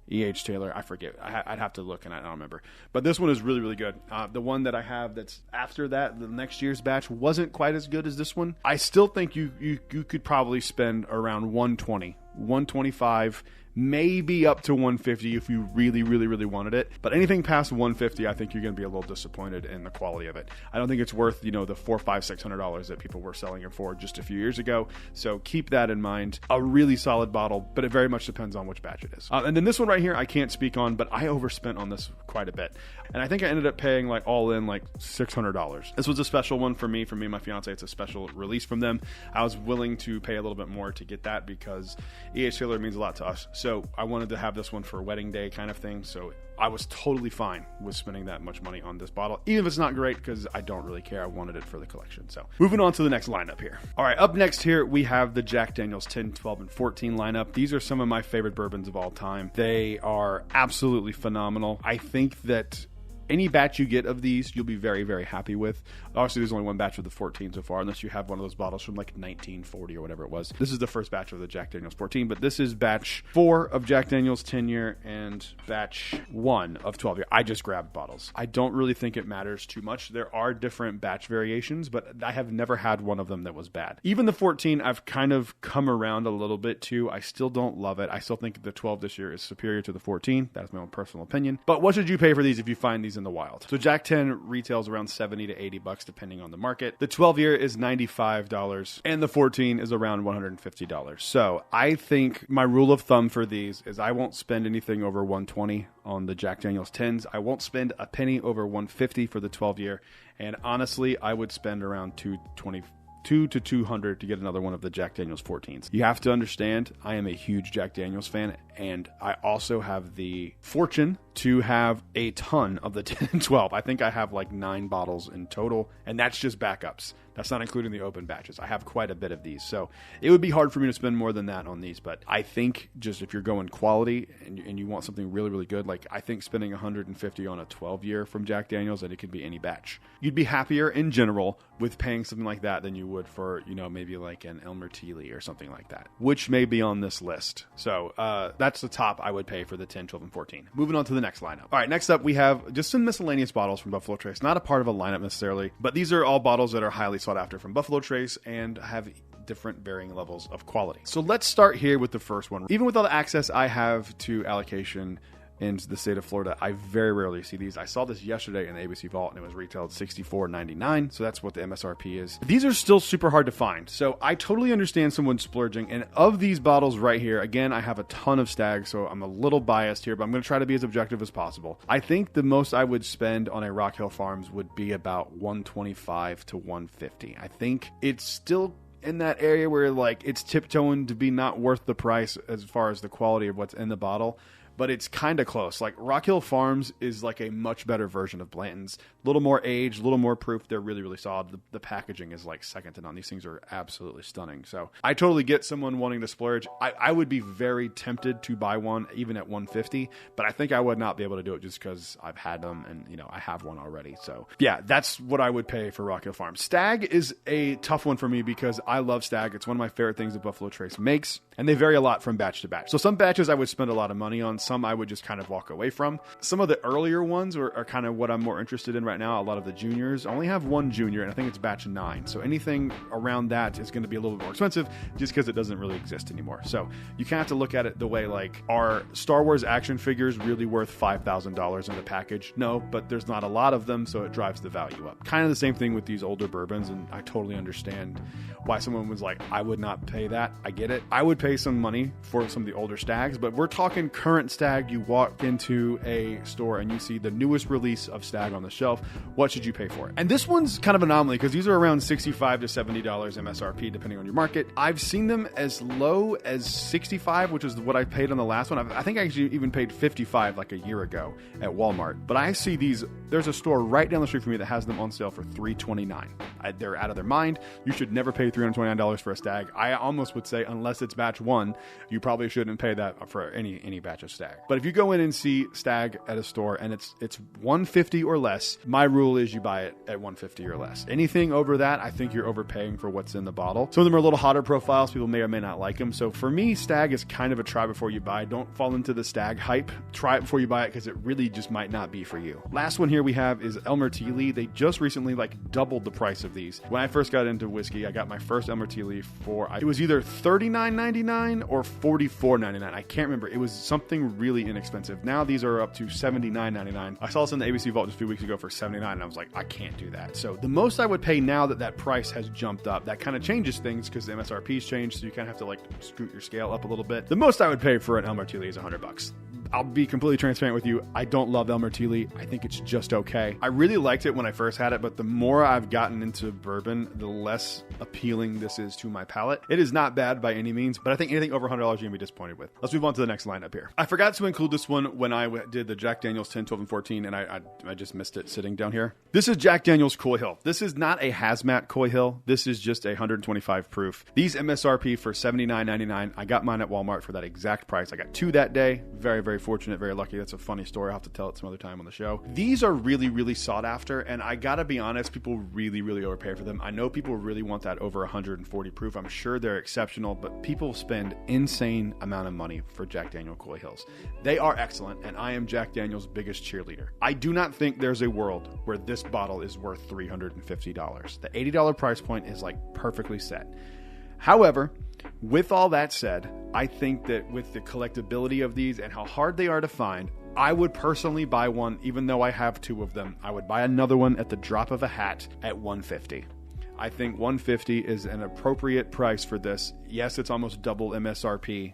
E.H. Taylor. I forget. I'd have to look, and I don't remember. But this one is really, really good. The one that I have that's after that, the next year's batch, wasn't quite as good as this one. I still think you could probably spend around $120, $125, maybe up to $150 if you really, really, really wanted it. But anything past $150, I think you're going to be a little disappointed in the quality of it. I don't think it's worth, the $400, $500, $600 that people were selling it for just a few years ago. So keep that in mind. A really solid bottle, but it very much depends on which batch it is. And then this one right here, I can't speak on, but I overspent on this quite a bit. And I think I ended up paying like all in like $600. This was a special one for me and my fiance. It's a special release from them. I was willing to pay a little bit more to get that because E.H. Taylor means a lot to us. So I wanted to have this one for a wedding day kind of thing. So I was totally fine with spending that much money on this bottle, even if it's not great, because I don't really care. I wanted it for the collection. So moving on to the next lineup here. All right, up next here, we have the Jack Daniel's 10, 12, and 14 lineup. These are some of my favorite bourbons of all time. They are absolutely phenomenal. I think that any batch you get of these, you'll be very, very happy with. Obviously, there's only one batch of the 14 so far, unless you have one of those bottles from like 1940 or whatever it was. This is the first batch of the Jack Daniel's 14, but this is batch 4 of Jack Daniel's 10 year and batch 1 of 12 year. I just grabbed bottles. I don't really think it matters too much. There are different batch variations, but I have never had one of them that was bad. Even the 14, I've kind of come around a little bit too. I still don't love it. I still think the 12 this year is superior to the 14. That is my own personal opinion. But what should you pay for these if you find these in the wild? So Jack 10 retails around $70 to $80 depending on the market. The 12 year is $95 and the 14 is around $150. So I think my rule of thumb for these is I won't spend anything over $120 on the Jack Daniel's 10s. I won't spend a penny over $150 for the 12 year. And honestly, I would spend around $220 to $200 to get another one of the Jack Daniel's 14s. You have to understand, I am a huge Jack Daniel's fan, And I also have the fortune to have a ton of the 10 and 12. I think I have like 9 bottles in total, and that's just backups. That's not including the open batches. I have quite a bit of these. So it would be hard for me to spend more than that on these. But I think just if you're going quality and you want something really, really good, like I think spending $150 on a 12-year from Jack Daniels, and it could be any batch. You'd be happier in general with paying something like that than you would for, maybe like an Elmer Teely or something like that, which may be on this list. So that's the top I would pay for the 10, 12, and 14. Moving on to the next lineup. All right, next up we have just some miscellaneous bottles from Buffalo Trace. Not a part of a lineup necessarily, but these are all bottles that are highly sought after from Buffalo Trace and have different varying levels of quality. So let's start here with the first one. Even with all the access I have to allocation in the state of Florida, I very rarely see these. I saw this yesterday in the ABC Vault, and it was retailed $64.99, so that's what the MSRP is. These are still super hard to find, so I totally understand someone splurging. And of these bottles right here, again, I have a ton of Stag, so I'm a little biased here, but I'm going to try to be as objective as possible. I think the most I would spend on a Rock Hill Farms would be about $125 to $150. I think it's still in that area where like it's tiptoeing to be not worth the price as far as the quality of what's in the bottle, but it's kind of close. Like Rock Hill Farms is like a much better version of Blanton's. A little more age, a little more proof. They're really, really solid. The packaging is like second to none. These things are absolutely stunning. So I totally get someone wanting to splurge. I would be very tempted to buy one even at $150, but I think I would not be able to do it just because I've had them and I have one already. So yeah, that's what I would pay for Rock Hill Farms. Stag is a tough one for me because I love Stag. It's one of my favorite things that Buffalo Trace makes, and they vary a lot from batch to batch. So some batches I would spend a lot of money on. Some I would just kind of walk away from. Some of the earlier ones are kind of what I'm more interested in right now. A lot of the juniors only have one junior, and I think it's batch 9. So anything around that is going to be a little bit more expensive just because it doesn't really exist anymore. So you kind of have to look at it the way like, are Star Wars action figures really worth $5,000 in the package? No, but there's not a lot of them, so it drives the value up. Kind of the same thing with these older bourbons, and I totally understand why someone was like, I would not pay that. I get it. I would pay some money for some of the older Stags, but we're talking current Stag. You walk into a store and you see the newest release of Stag on the shelf. What should you pay for it? And this one's kind of an anomaly because these are around $65 to $70 MSRP depending on your market. I've seen them as low as $65, which is what I paid on the last one. I think I actually even paid $55 like a year ago at Walmart. But I see these, there's a store right down the street from me that has them on sale for $329. They're out of their mind. You should never pay $329 for a Stag. I almost would say, unless it's batch 1, you probably shouldn't pay that for any batch of Stag. But if you go in and see Stag at a store and it's $150 or less, my rule is you buy it at $150 or less. Anything over that, I think you're overpaying for what's in the bottle. Some of them are a little hotter profiles. People may or may not like them. So for me, Stag is kind of a try before you buy. Don't fall into the Stag hype. Try it before you buy it because it really just might not be for you. Last one here we have is Elmer Teely. They just recently doubled the price of these. When I first got into whiskey, I got my first Elmer Teely for, it was either $39.99 or $44.99. I can't remember. It was something really inexpensive. Now these are up to $79.99. I saw this in the ABC Vault just a few weeks ago for $79, and I was like, I can't do that. So the most I would pay now that price has jumped up, that kind of changes things because the MSRP's changed, so you kind of have to scoot your scale up a little bit. The most I would pay for an Elmer Teely is $100. I'll be completely transparent with you. I don't love Elmer Teely. I think it's just okay. I really liked it when I first had it, but the more I've gotten into bourbon, the less appealing this is to my palate. It is not bad by any means, but I think anything over $100 you're going to be disappointed with. Let's move on to the next lineup here. I forgot to include this one when I did the Jack Daniels 10, 12, and 14, and I just missed it sitting down here. This is Jack Daniels Coy Hill. This is not a hazmat Coy Hill. This is just a 125 proof. These MSRP for $79.99. I got mine at Walmart for that exact price. I got 2 that day. Very, very fortunate, very lucky. That's a funny story. I'll have to tell it some other time on the show. These are really, really sought after, and I gotta be honest, people really, really overpay for them. I know people really want that over 140 proof. I'm sure they're exceptional, but people spend insane amount of money for Jack Daniel Coy Hills. They are excellent, and I am Jack Daniel's biggest cheerleader. I do not think there's a world where this bottle is worth $350. The $80 price point is perfectly set. However, with all that said, I think that with the collectability of these and how hard they are to find, I would personally buy one, even though I have 2 of them. I would buy another one at the drop of a hat at $150. I think $150 is an appropriate price for this. Yes, it's almost double MSRP.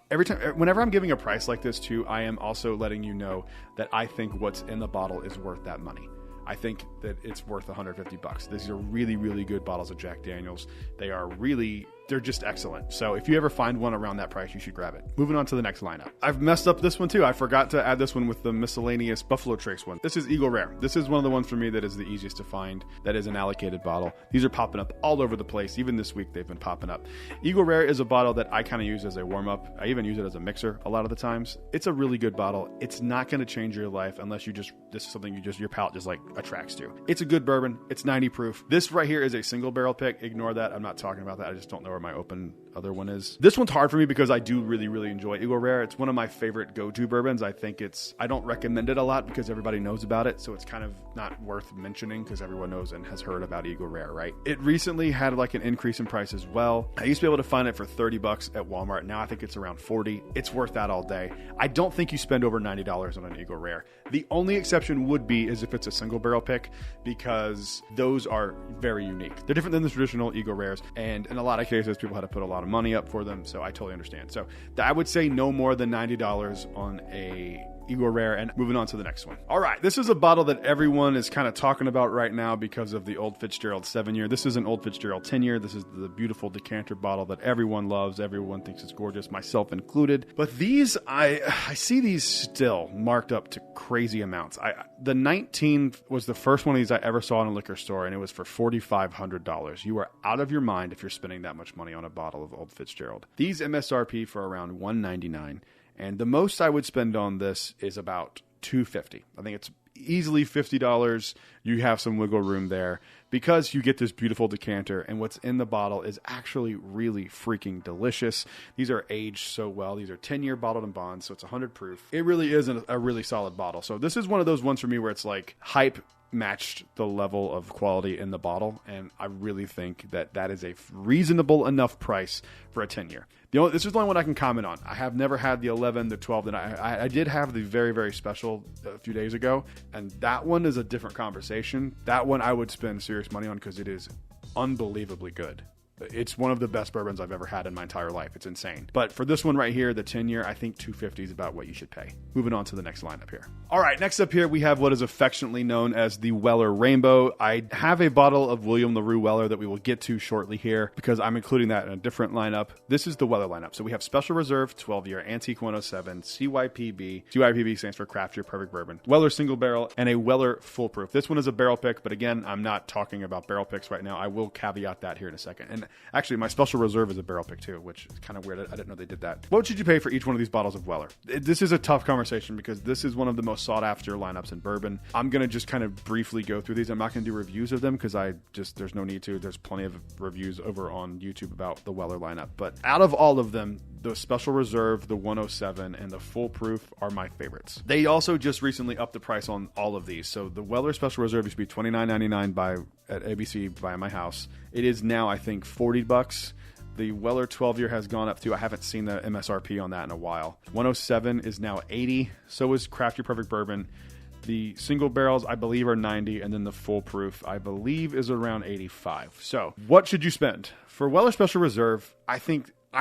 Whenever I'm giving a price like this too, I am also letting you know that I think what's in the bottle is worth that money. I think that it's worth $150. These are really, really good bottles of Jack Daniels. They are really they're just excellent. So if you ever find one around that price, you should grab it. Moving on to the next lineup. I've messed up this one too. I forgot to add this one with the miscellaneous Buffalo Trace one. This is Eagle Rare. This is one of the ones for me that is the easiest to find, that is an allocated bottle. These are popping up all over the place. Even this week, they've been popping up. Eagle Rare is a bottle that I kind of use as a warm-up. I even use it as a mixer a lot of the times. It's a really good bottle. It's not going to change your life unless this is something your palate just like attracts to. It's a good bourbon. It's 90 proof. This right here is a single barrel pick. Ignore that. I'm not talking about that. I just don't know where my other one is. This one's hard for me because I do really, really enjoy Eagle Rare. It's one of my favorite go-to bourbons. I don't recommend it a lot because everybody knows about it, so it's kind of not worth mentioning because everyone knows and has heard about Eagle Rare, right? It recently had like an increase in price as well. I used to be able to find it for $30 at Walmart. Now I think it's around $40. It's worth that all day. I don't think you spend over $90 on an Eagle Rare. The only exception would be is if it's a single barrel pick, because those are very unique. They're different than the traditional Eagle Rares, and in a lot of cases, people had to put a lot of money up for them, so I totally understand. So I would say no more than $90 on a Eagle Rare. And moving on to the next one. All right, this is a bottle that everyone is kind of talking about right now because of the Old Fitzgerald 7-year. This is an Old Fitzgerald 10-year. This is the beautiful decanter bottle that everyone loves. Everyone thinks it's gorgeous, myself included. But these, I see these still marked up to crazy amounts. The 19 was the first one of these I ever saw in a liquor store, and it was for $4,500. You are out of your mind if you're spending that much money on a bottle of Old Fitzgerald. These MSRP for around $199. And the most I would spend on this is about $250. I think it's easily $50. You have some wiggle room there because you get this beautiful decanter, and what's in the bottle is actually really freaking delicious. These are aged so well. These are 10-year bottled and bonds, so it's 100 proof. It really is a really solid bottle. So this is one of those ones for me where it's like hype matched the level of quality in the bottle, and I really think that is a reasonable enough price for a 10-year. This is the only one I can comment on. I have never had the 11, the 12, and I did have the very, very special a few days ago, and that one is a different conversation. That one I would spend serious money on because it is unbelievably good. It's one of the best bourbons I've ever had in my entire life. It's insane. But for this one right here, the 10-year, I think $250 is about what you should pay. Moving on to the next lineup here. All right, next up here, we have what is affectionately known as the Weller Rainbow. I have a bottle of William LaRue Weller that we will get to shortly here because I'm including that in a different lineup. This is the Weller lineup. So we have Special Reserve, 12-year, Antique 107, CYPB. CYPB stands for Craft Your Perfect Bourbon. Weller Single Barrel, and a Weller Full Proof. This one is a barrel pick, but again, I'm not talking about barrel picks right now. I will caveat that here in a second. And actually, my Special Reserve is a barrel pick too, which is kind of weird. I didn't know they did that. What should you pay for each one of these bottles of Weller? This is a tough conversation because this is one of the most sought after lineups in bourbon. I'm going to just kind of briefly go through these. I'm not going to do reviews of them because there's no need to. There's plenty of reviews over on YouTube about the Weller lineup. But out of all of them, the Special Reserve, the 107, and the Full Proof are my favorites. They also just recently upped the price on all of these. So the Weller Special Reserve used to be $29.99 at ABC by my house. It is now, I think, $40. The Weller 12-year has gone up to, I haven't seen the MSRP on that in a while. 107 is now $80. So is Craft Your Perfect Bourbon. The single barrels, I believe, are $90, and then the Full Proof, I believe, is around $85. So what should you spend? For Weller Special Reserve, I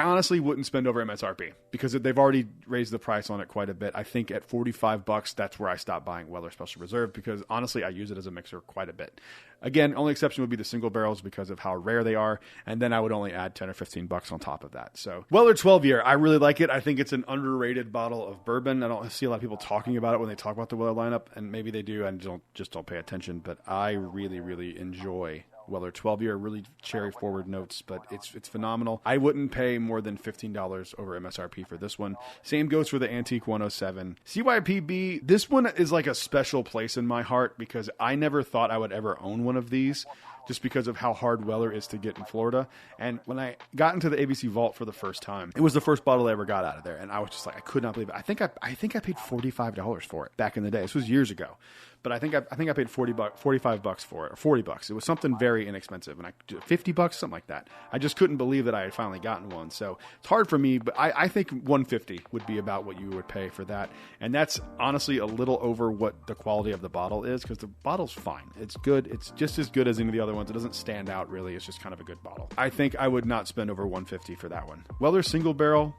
honestly wouldn't spend over MSRP because they've already raised the price on it quite a bit. I think at $45, that's where I stopped buying Weller Special Reserve because honestly, I use it as a mixer quite a bit. Again, only exception would be the single barrels because of how rare they are, and then I would only add $10 or $15 on top of that. So Weller 12-year, I really like it. I think it's an underrated bottle of bourbon. I don't see a lot of people talking about it when they talk about the Weller lineup, and maybe they do and don't pay attention, but I really, really enjoy Weller 12-year, really cherry forward notes, but it's phenomenal. I wouldn't pay more than $15 over MSRP for this one. Same goes for the Antique 107. CYPB, this one is like a special place in my heart because I never thought I would ever own one of these just because of how hard Weller is to get in Florida. And when I got into the ABC Vault for the first time, it was the first bottle I ever got out of there, and I was just like, I could not believe it. I think I paid $45 for it back in the day. This was years ago. But I think I paid $45 for it, or $40. It was something very inexpensive, and $50, something like that. I just couldn't believe that I had finally gotten one. So it's hard for me, but I think $150 would be about what you would pay for that, and that's honestly a little over what the quality of the bottle is because the bottle's fine. It's good. It's just as good as any of the other other ones. It doesn't stand out really. It's just kind of a good bottle. I think I would not spend over $150 for that one. Weller single barrel.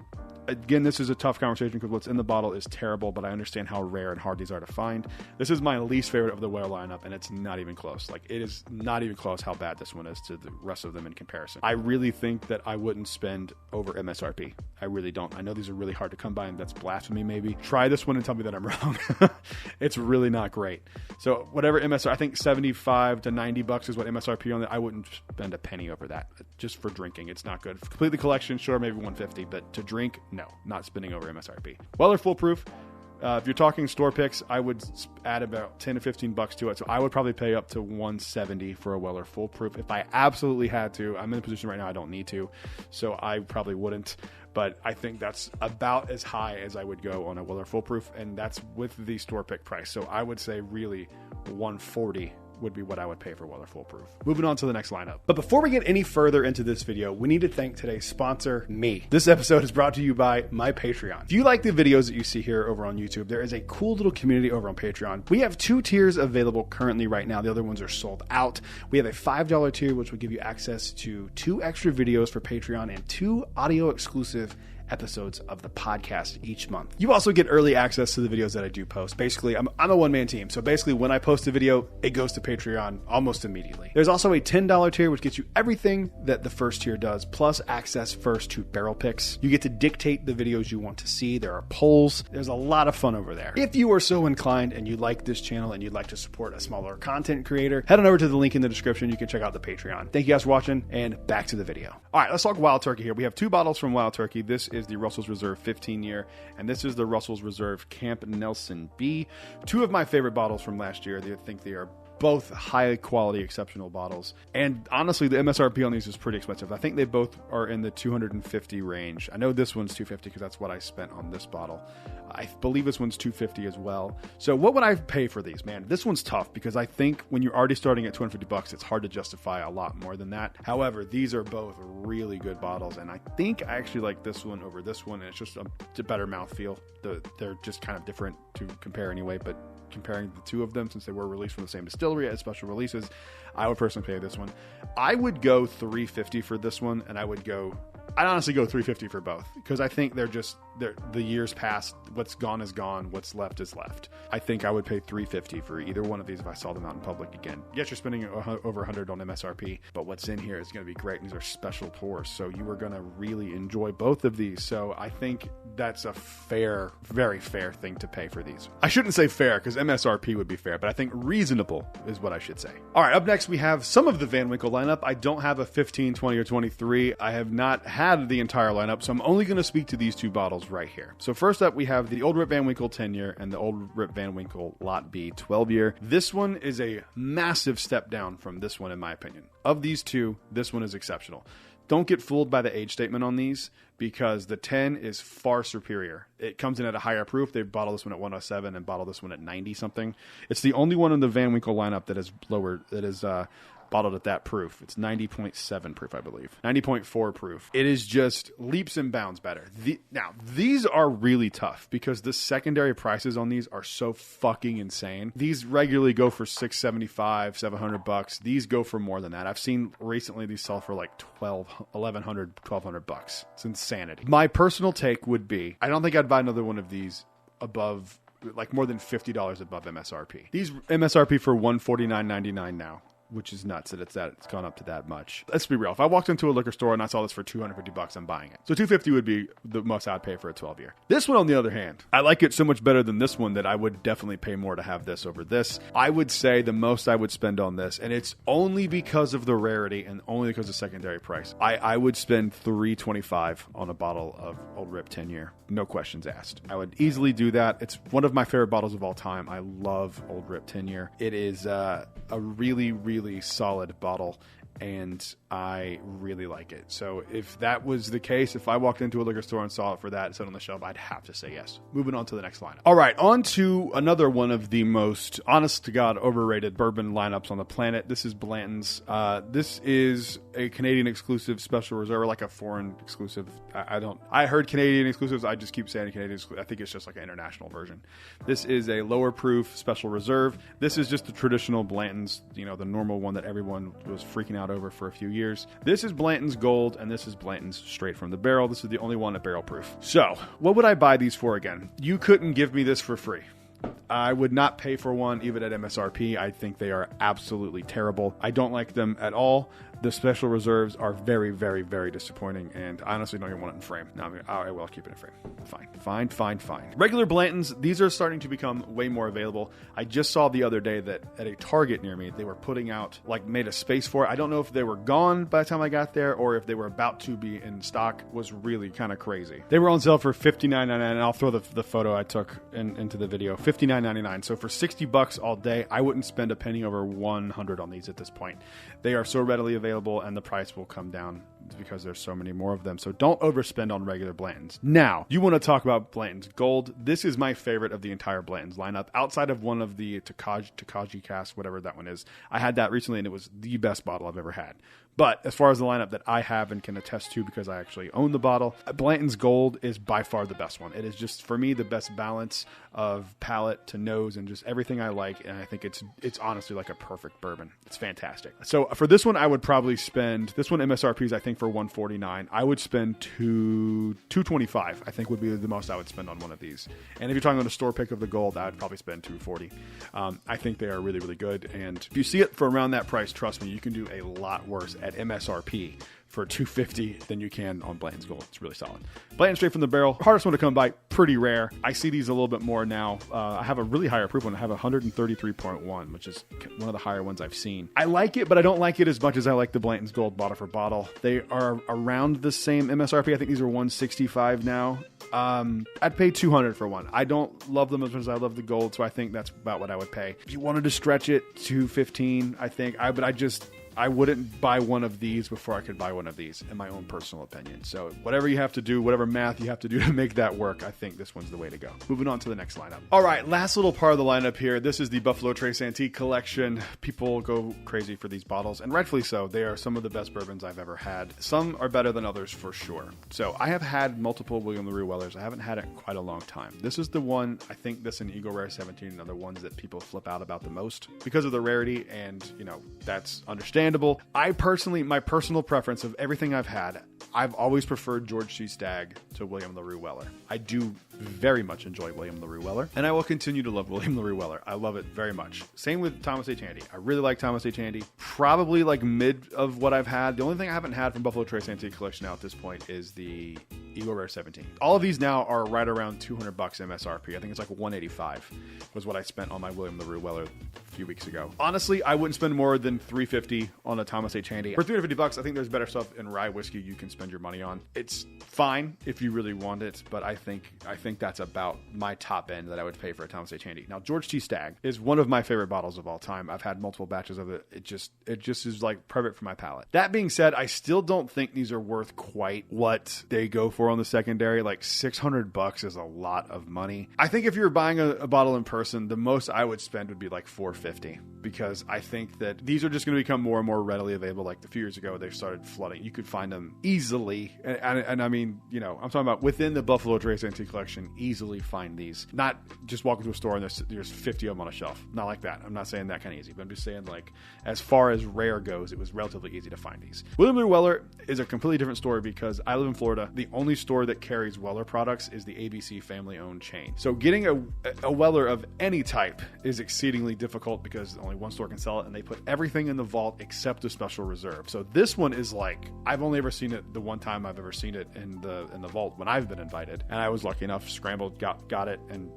Again, this is a tough conversation because what's in the bottle is terrible, but I understand how rare and hard these are to find. This is my least favorite of the Weller lineup, and it's not even close. Like, it is not even close how bad this one is to the rest of them in comparison. I really think that I wouldn't spend over MSRP. I really don't. I know these are really hard to come by, and that's blasphemy maybe. Try this one and tell me that I'm wrong. It's really not great. So whatever MSRP, I think $75 to $90 is what MSRP on it. I wouldn't spend a penny over that just for drinking. It's not good. Complete the collection, sure, maybe $150, but to drink, no, not spending over MSRP. Weller Foolproof. If you're talking store picks, I would add about $10 to $15 to it. So I would probably pay up to $170 for a Weller Foolproof if I absolutely had to. I'm in a position right now I don't need to, so I probably wouldn't. But I think that's about as high as I would go on a Weller Foolproof, and that's with the store pick price. So I would say really $140 would be what I would pay for Weller Foolproof. Moving on to the next lineup. But before we get any further into this video, we need to thank today's sponsor, me. This episode is brought to you by my Patreon. If you like the videos that you see here over on YouTube, there is a cool little community over on Patreon. We have 2 tiers available currently right now. The other ones are sold out. We have a $5 tier, which will give you access to 2 extra videos for Patreon and 2 audio exclusive episodes of the podcast each month. You also get early access to the videos that I do post. Basically, I'm a one-man team. So basically, when I post a video, it goes to Patreon almost immediately. There's also a $10 tier, which gets you everything that the first tier does, plus access first to barrel picks. You get to dictate the videos you want to see. There are polls. There's a lot of fun over there. If you are so inclined and you like this channel and you'd like to support a smaller content creator, head on over to the link in the description. You can check out the Patreon. Thank you guys for watching, and back to the video. All right, let's talk Wild Turkey here. We have 2 bottles from Wild Turkey. This is the Russell's Reserve 15-year, and this is the Russell's Reserve Camp Nelson B. 2 of my favorite bottles from last year. I think they are both high quality, exceptional bottles. And honestly, the MSRP on these is pretty expensive. I think they both are in the $250 range. I know this one's $250 because that's what I spent on this bottle. I believe this one's $250 as well. So what would I pay for these? Man, this one's tough because I think when you're already starting at $250, it's hard to justify a lot more than that. However, these are both really good bottles, and I think I actually like this one over this one, and it's just a better mouthfeel. They're just kind of different to compare anyway, but comparing the 2 of them, since they were released from the same distillery as special releases, I would personally pay this one. I would go $350 for this one, and I'd honestly go $350 for both, because I think the years past, what's gone is gone, what's left is left. I think I would pay $350 for either one of these if I saw them out in public again. Yes, you're spending over $100 on MSRP, but what's in here is going to be great. These are special pours, so you are going to really enjoy both of these. So I think that's a fair, very fair thing to pay for these. I shouldn't say fair because MSRP would be fair, but I think reasonable is what I should say. All right, up next we have some of the Van Winkle lineup. I don't have a 15, 20, or 23. I have not had the entire lineup, so I'm only going to speak to these 2 bottles right here. So first up, we have the Old Rip Van Winkle 10-year and the Old Rip Van Winkle Lot B 12-year. This one is a massive step down from this one, in my opinion. Of these 2, this one is exceptional. Don't get fooled by the age statement on these, because the 10 is far superior. It comes in at a higher proof. They bottle this one at 107 and bottle this one at 90 something. It's the only one in the Van Winkle lineup that is lower, that is bottled at that proof. It's 90.7 proof, I believe. 90.4 proof. It is just leaps and bounds better. Now, these are really tough because the secondary prices on these are so fucking insane. These regularly go for $675, $700. These go for more than that. I've seen recently these sell for like $1,100, $1,200. It's insanity. My personal take would be, I don't think I'd buy another one of these above, like more than $50 above MSRP. These MSRP for $149.99 now, which is nuts that it's gone up to that much. Let's be real. If I walked into a liquor store and I saw this for $250, I'm buying it. So $250 would be the most I'd pay for a 12-year. This one, on the other hand, I like it so much better than this one that I would definitely pay more to have this over this. I would say the most I would spend on this, and it's only because of the rarity and only because of secondary price, I would spend $325 on a bottle of Old Rip 10-year. No questions asked. I would easily do that. It's one of my favorite bottles of all time. I love Old Rip 10-year. It is a really, really solid bottle, and I really like it. So if that was the case, if I walked into a liquor store and saw it for that, set on the shelf, I'd have to say yes. Moving on to the next lineup. All right, on to another one of the most honest to God overrated bourbon lineups on the planet. This is Blanton's. This is a Canadian exclusive special reserve, or like a foreign exclusive. I heard Canadian exclusives. I just keep saying Canadian exclusive. I think it's just like an international version. This is a lower proof special reserve. This is just the traditional Blanton's, the normal one that everyone was freaking out over for a few years. This is Blanton's Gold, and this is Blanton's straight from the barrel. This is the only one at barrel proof. So, what would I buy these for again? You couldn't give me this for free. I would not pay for one even at MSRP. I think they are absolutely terrible. I don't like them at all. The special reserves are very, very, very disappointing, and I honestly don't even want it in frame. No, I will keep it in frame. Fine. Regular Blantons, these are starting to become way more available. I just saw the other day that at a Target near me, they were putting out, made a space for it. I don't know if they were gone by the time I got there or if they were about to be in stock. Was really kind of crazy. They were on sale for $59.99, and I'll throw the photo I took into the video. $59.99. So for $60 all day, I wouldn't spend a penny over $100 on these at this point. They are so readily available, and the price will come down because there's so many more of them. So don't overspend on regular Blantons. Now, you want to talk about Blanton's Gold. This is my favorite of the entire Blanton's lineup, outside of one of the Takagi cast, whatever that one is. I had that recently, and it was the best bottle I've ever had. But as far as the lineup that I have and can attest to because I actually own the bottle, Blanton's Gold is by far the best one. It is just, for me, the best balance of palate to nose and just everything I like. And I think it's honestly like a perfect bourbon. It's fantastic. So for this one, I would probably spend, this one MSRP is I think for $149. I would spend $225. I think would be the most I would spend on one of these. And if you're talking on a store pick of the Gold, I would probably spend $240. I think they are really, really good. And if you see it for around that price, trust me, you can do a lot worse at MSRP for $250 than you can on Blanton's Gold. It's really solid. Blanton straight from the barrel. Hardest one to come by. Pretty rare. I see these a little bit more now. I have a really higher proof one. I have 133.1, which is one of the higher ones I've seen. I like it, but I don't like it as much as I like the Blanton's Gold bottle for bottle. They are around the same MSRP. I think these are $165 now. I'd pay $200 for one. I don't love them as much as I love the Gold, so I think that's about what I would pay. If you wanted to stretch it, $215, I think. I wouldn't buy one of these before I could buy one of these, in my own personal opinion. So whatever you have to do, whatever math you have to do to make that work, I think this one's the way to go. Moving on to the next lineup. All right, last little part of the lineup here. This is the Buffalo Trace Antique Collection. People go crazy for these bottles, and rightfully so. They are some of the best bourbons I've ever had. Some are better than others for sure. So I have had multiple William LaRue Wellers. I haven't had it in quite a long time. This is the one, I think this and Eagle Rare 17 are the ones that people flip out about the most because of the rarity, and that's understandable. My personal preference of everything I've had, I've always preferred George C. Stagg to William LaRue Weller. I do very much enjoy William LaRue Weller, and I will continue to love William LaRue Weller. I love it very much. Same with Thomas H. Handy. I really like Thomas H. Handy. Probably like mid of what I've had. The only thing I haven't had from Buffalo Trace Antique Collection now at this point is the Eagle Rare 17. All of these now are right around $200 MSRP. I think it's like $185 was what I spent on my William LaRue Weller a few weeks ago. Honestly, I wouldn't spend more than $350 on a Thomas H. Handy. For $350, I think there's better stuff in rye whiskey you can spend your money on. It's fine if you really want it, but I think that's about my top end that I would pay for a Thomas H. Handy. Now, George T. Stagg is one of my favorite bottles of all time. I've had multiple batches of it. It just is like perfect for my palate. That being said, I still don't think these are worth quite what they go for on the secondary. Like $600 is a lot of money. I think if you're buying a bottle in person, the most I would spend would be like $450, because I think that these are just going to become more and more readily available. Like a few years ago, they started flooding. You could find them easily. And I mean, I'm talking about within the Buffalo Trace Antique Collection, easily find these. Not just walk into a store and there's 50 of them on a shelf. Not like that. I'm not saying that kind of easy, but I'm just saying, like, as far as rare goes, it was relatively easy to find these. William LaRue Weller is a completely different story because I live in Florida. The only store that carries Weller products is the ABC family-owned chain. So getting a Weller of any type is exceedingly difficult because only one store can sell it, and they put everything in the vault except the special reserve. So this one is like, I've only ever seen it the one time I've ever seen it in the vault when I've been invited, and I was lucky enough, scrambled, got it, and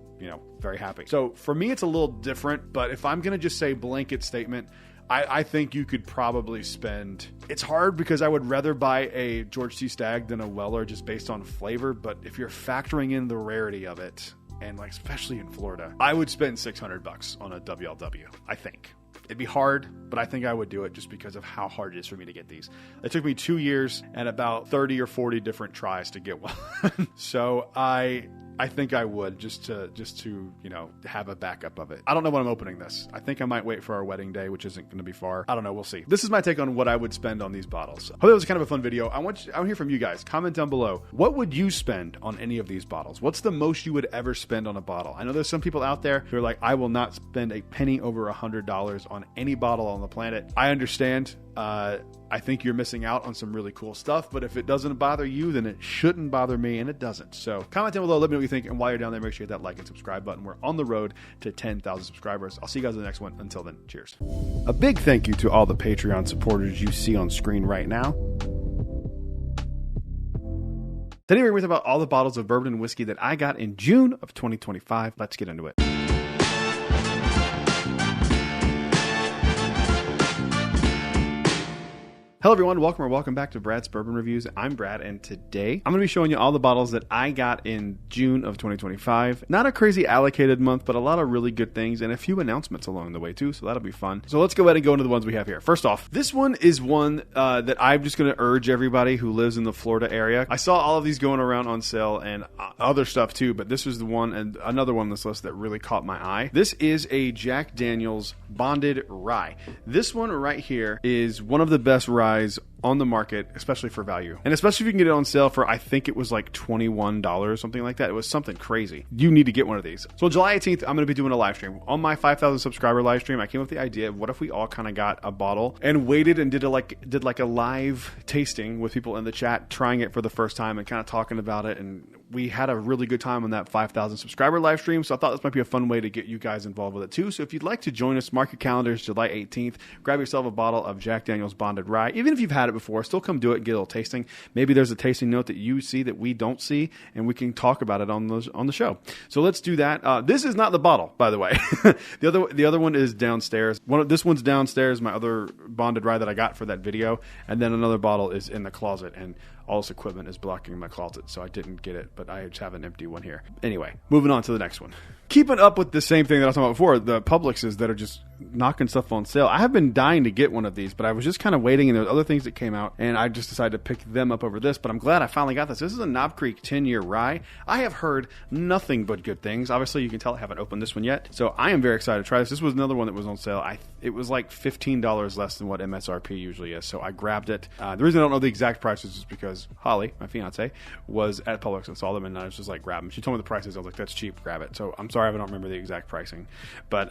very happy. So for me, it's a little different, but if I'm going to just say blanket statement, I think you could probably spend... It's hard because I would rather buy a George T. Stagg than a Weller just based on flavor, but if you're factoring in the rarity of it, and like especially in Florida, I would spend $600 on a WLW, I think. It'd be hard, but I think I would do it just because of how hard it is for me to get these. It took me 2 years and about 30 or 40 different tries to get one. So I think I would just to have a backup of it. I don't know when I'm opening this. I think I might wait for our wedding day, which isn't going to be far. I don't know. We'll see. This is my take on what I would spend on these bottles. Hope that was kind of a fun video. I want to hear from you guys. Comment down below. What would you spend on any of these bottles? What's the most you would ever spend on a bottle? I know there's some people out there who are like, I will not spend a penny over $100 on any bottle on the planet. I understand. I think you're missing out on some really cool stuff, but if it doesn't bother you, then it shouldn't bother me, and it doesn't. So comment down below, let me know what you think, and while you're down there, make sure you hit that like and subscribe button. We're on the road to 10,000 subscribers. I'll see you guys in the next one. Until then, cheers. A big thank you to all the Patreon supporters you see on screen right now. Today we're going to talk about all the bottles of bourbon and whiskey that I got in June of 2025. Let's get into it. Hello everyone, welcome back to Brad's Bourbon Reviews. I'm Brad, and today I'm going to be showing you all the bottles that I got in June of 2025. Not a crazy allocated month, but a lot of really good things and a few announcements along the way too, so that'll be fun. So let's go ahead and go into the ones we have here. First off, this one is one that I'm just going to urge everybody who lives in the Florida area. I saw all of these going around on sale and other stuff too, but this was the one and another one on this list that really caught my eye. This is a Jack Daniel's Bonded Rye. This one right here is one of the best ryes on the market, especially for value. And especially if you can get it on sale for, I think it was like $21, something like that. It was something crazy. You need to get one of these. So July 18th, I'm going to be doing a live stream. On my 5,000 subscriber live stream, I came up with the idea of what if we all kind of got a bottle and waited and did like a live tasting with people in the chat, trying it for the first time and kind of talking about it. And we had a really good time on that 5,000 subscriber live stream. So I thought this might be a fun way to get you guys involved with it too. So if you'd like to join us, mark your calendars, July 18th, grab yourself a bottle of Jack Daniel's Bonded Rye. Even if you've had it before, still come do it and get a little tasting. Maybe there's a tasting note that you see that we don't see, and we can talk about it on the show. So let's do that. This is not the bottle, by the way. The other one is downstairs. This one's downstairs, my other Bonded Rye that I got for that video, and then another bottle is in the closet, and all this equipment is blocking my closet, so I didn't get it, but I just have an empty one here. Anyway, moving on to the next one. Keeping up with the same thing that I was talking about before, the Publixes that are just knocking stuff on sale. I have been dying to get one of these, but I was just kind of waiting, and there were other things that came out, and I just decided to pick them up over this, but I'm glad I finally got this. This is a Knob Creek 10-year rye. I have heard nothing but good things. Obviously, you can tell I haven't opened this one yet, so I am very excited to try this. This was another one that was on sale. It was like $15 less than what MSRP usually is, so I grabbed it. The reason I don't know the exact prices is because Holly, my fiance, was at Publix and saw them, and I was just like, grab them. She told me the prices. I was like, that's cheap, grab it. So I'm sorry I don't remember the exact pricing, but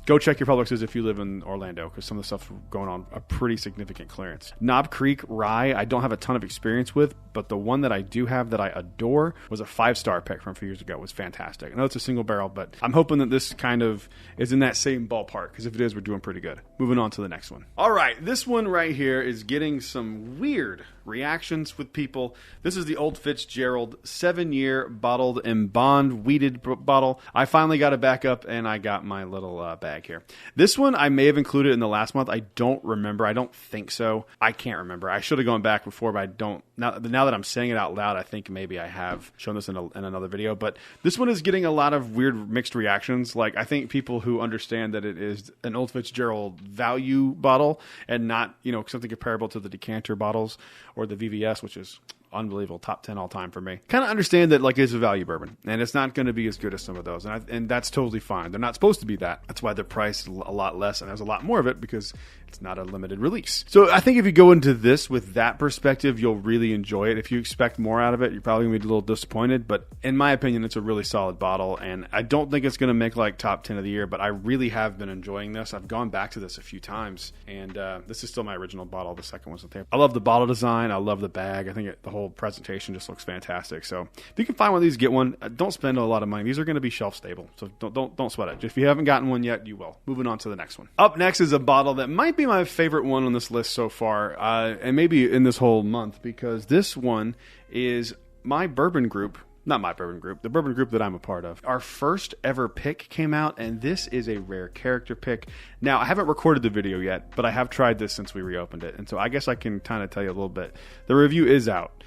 go check your Publixes if you live in Orlando, because some of the stuff's going on a pretty significant clearance. Knob Creek Rye, I don't have a ton of experience with, but the one that I do have that I adore was a 5-star pick from a few years ago. It was fantastic. I know it's a single barrel, but I'm hoping that this kind of is in that same ballpark, because if it is, we're doing pretty good. Moving on to the next one. All right, this one right here is getting some weird reactions with people. This is the Old Fitzgerald 7-year bottled and bond weeded bottle. I finally got it back up, and I got my little bag here. This one I may have included in the last month. I don't remember. I don't think so. I can't remember. I should have gone back before, but I don't. Now that I'm saying it out loud, I think maybe I have shown this in another video. But this one is getting a lot of weird mixed reactions. Like, I think people who understand that it is an Old Fitzgerald value bottle and not, something comparable to the decanter bottles or the VVS, which is unbelievable, top 10 all time for me, kind of understand that it's a value bourbon and it's not going to be as good as some of those, and that's totally fine. They're not supposed to be that. That's why they're priced a lot less, and there's a lot more of it because it's not a limited release. So I think if you go into this with that perspective, you'll really enjoy it. If you expect more out of it, you're probably going to be a little disappointed, but in my opinion, it's a really solid bottle, and I don't think it's going to make top 10 of the year, but I really have been enjoying this. I've gone back to this a few times, and this is still my original bottle. The second one's there. I love the bottle design. I love the bag. I think the whole presentation just looks fantastic. So if you can find one of these, get one. Don't spend a lot of money. These are going to be shelf stable, so don't sweat it. If you haven't gotten one yet, you will. Moving on to the next one. Up next is a bottle that might be my favorite one on this list so far, and maybe in this whole month, because this one is my bourbon group. Not my bourbon group, the bourbon group that I'm a part of. Our first ever pick came out, and this is a rare character pick. Now, I haven't recorded the video yet, but I have tried this since we reopened it, and so I guess I can kind of tell you a little bit. The review is out.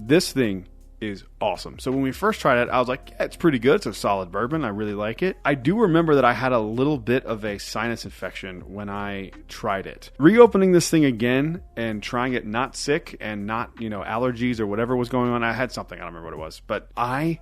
This thing is awesome. So when we first tried it, I was like, yeah, it's pretty good. It's a solid bourbon. I really like it. I do remember that I had a little bit of a sinus infection when I tried it. Reopening this thing again and trying it not sick and not, allergies or whatever was going on. I had something. I don't remember what it was. But I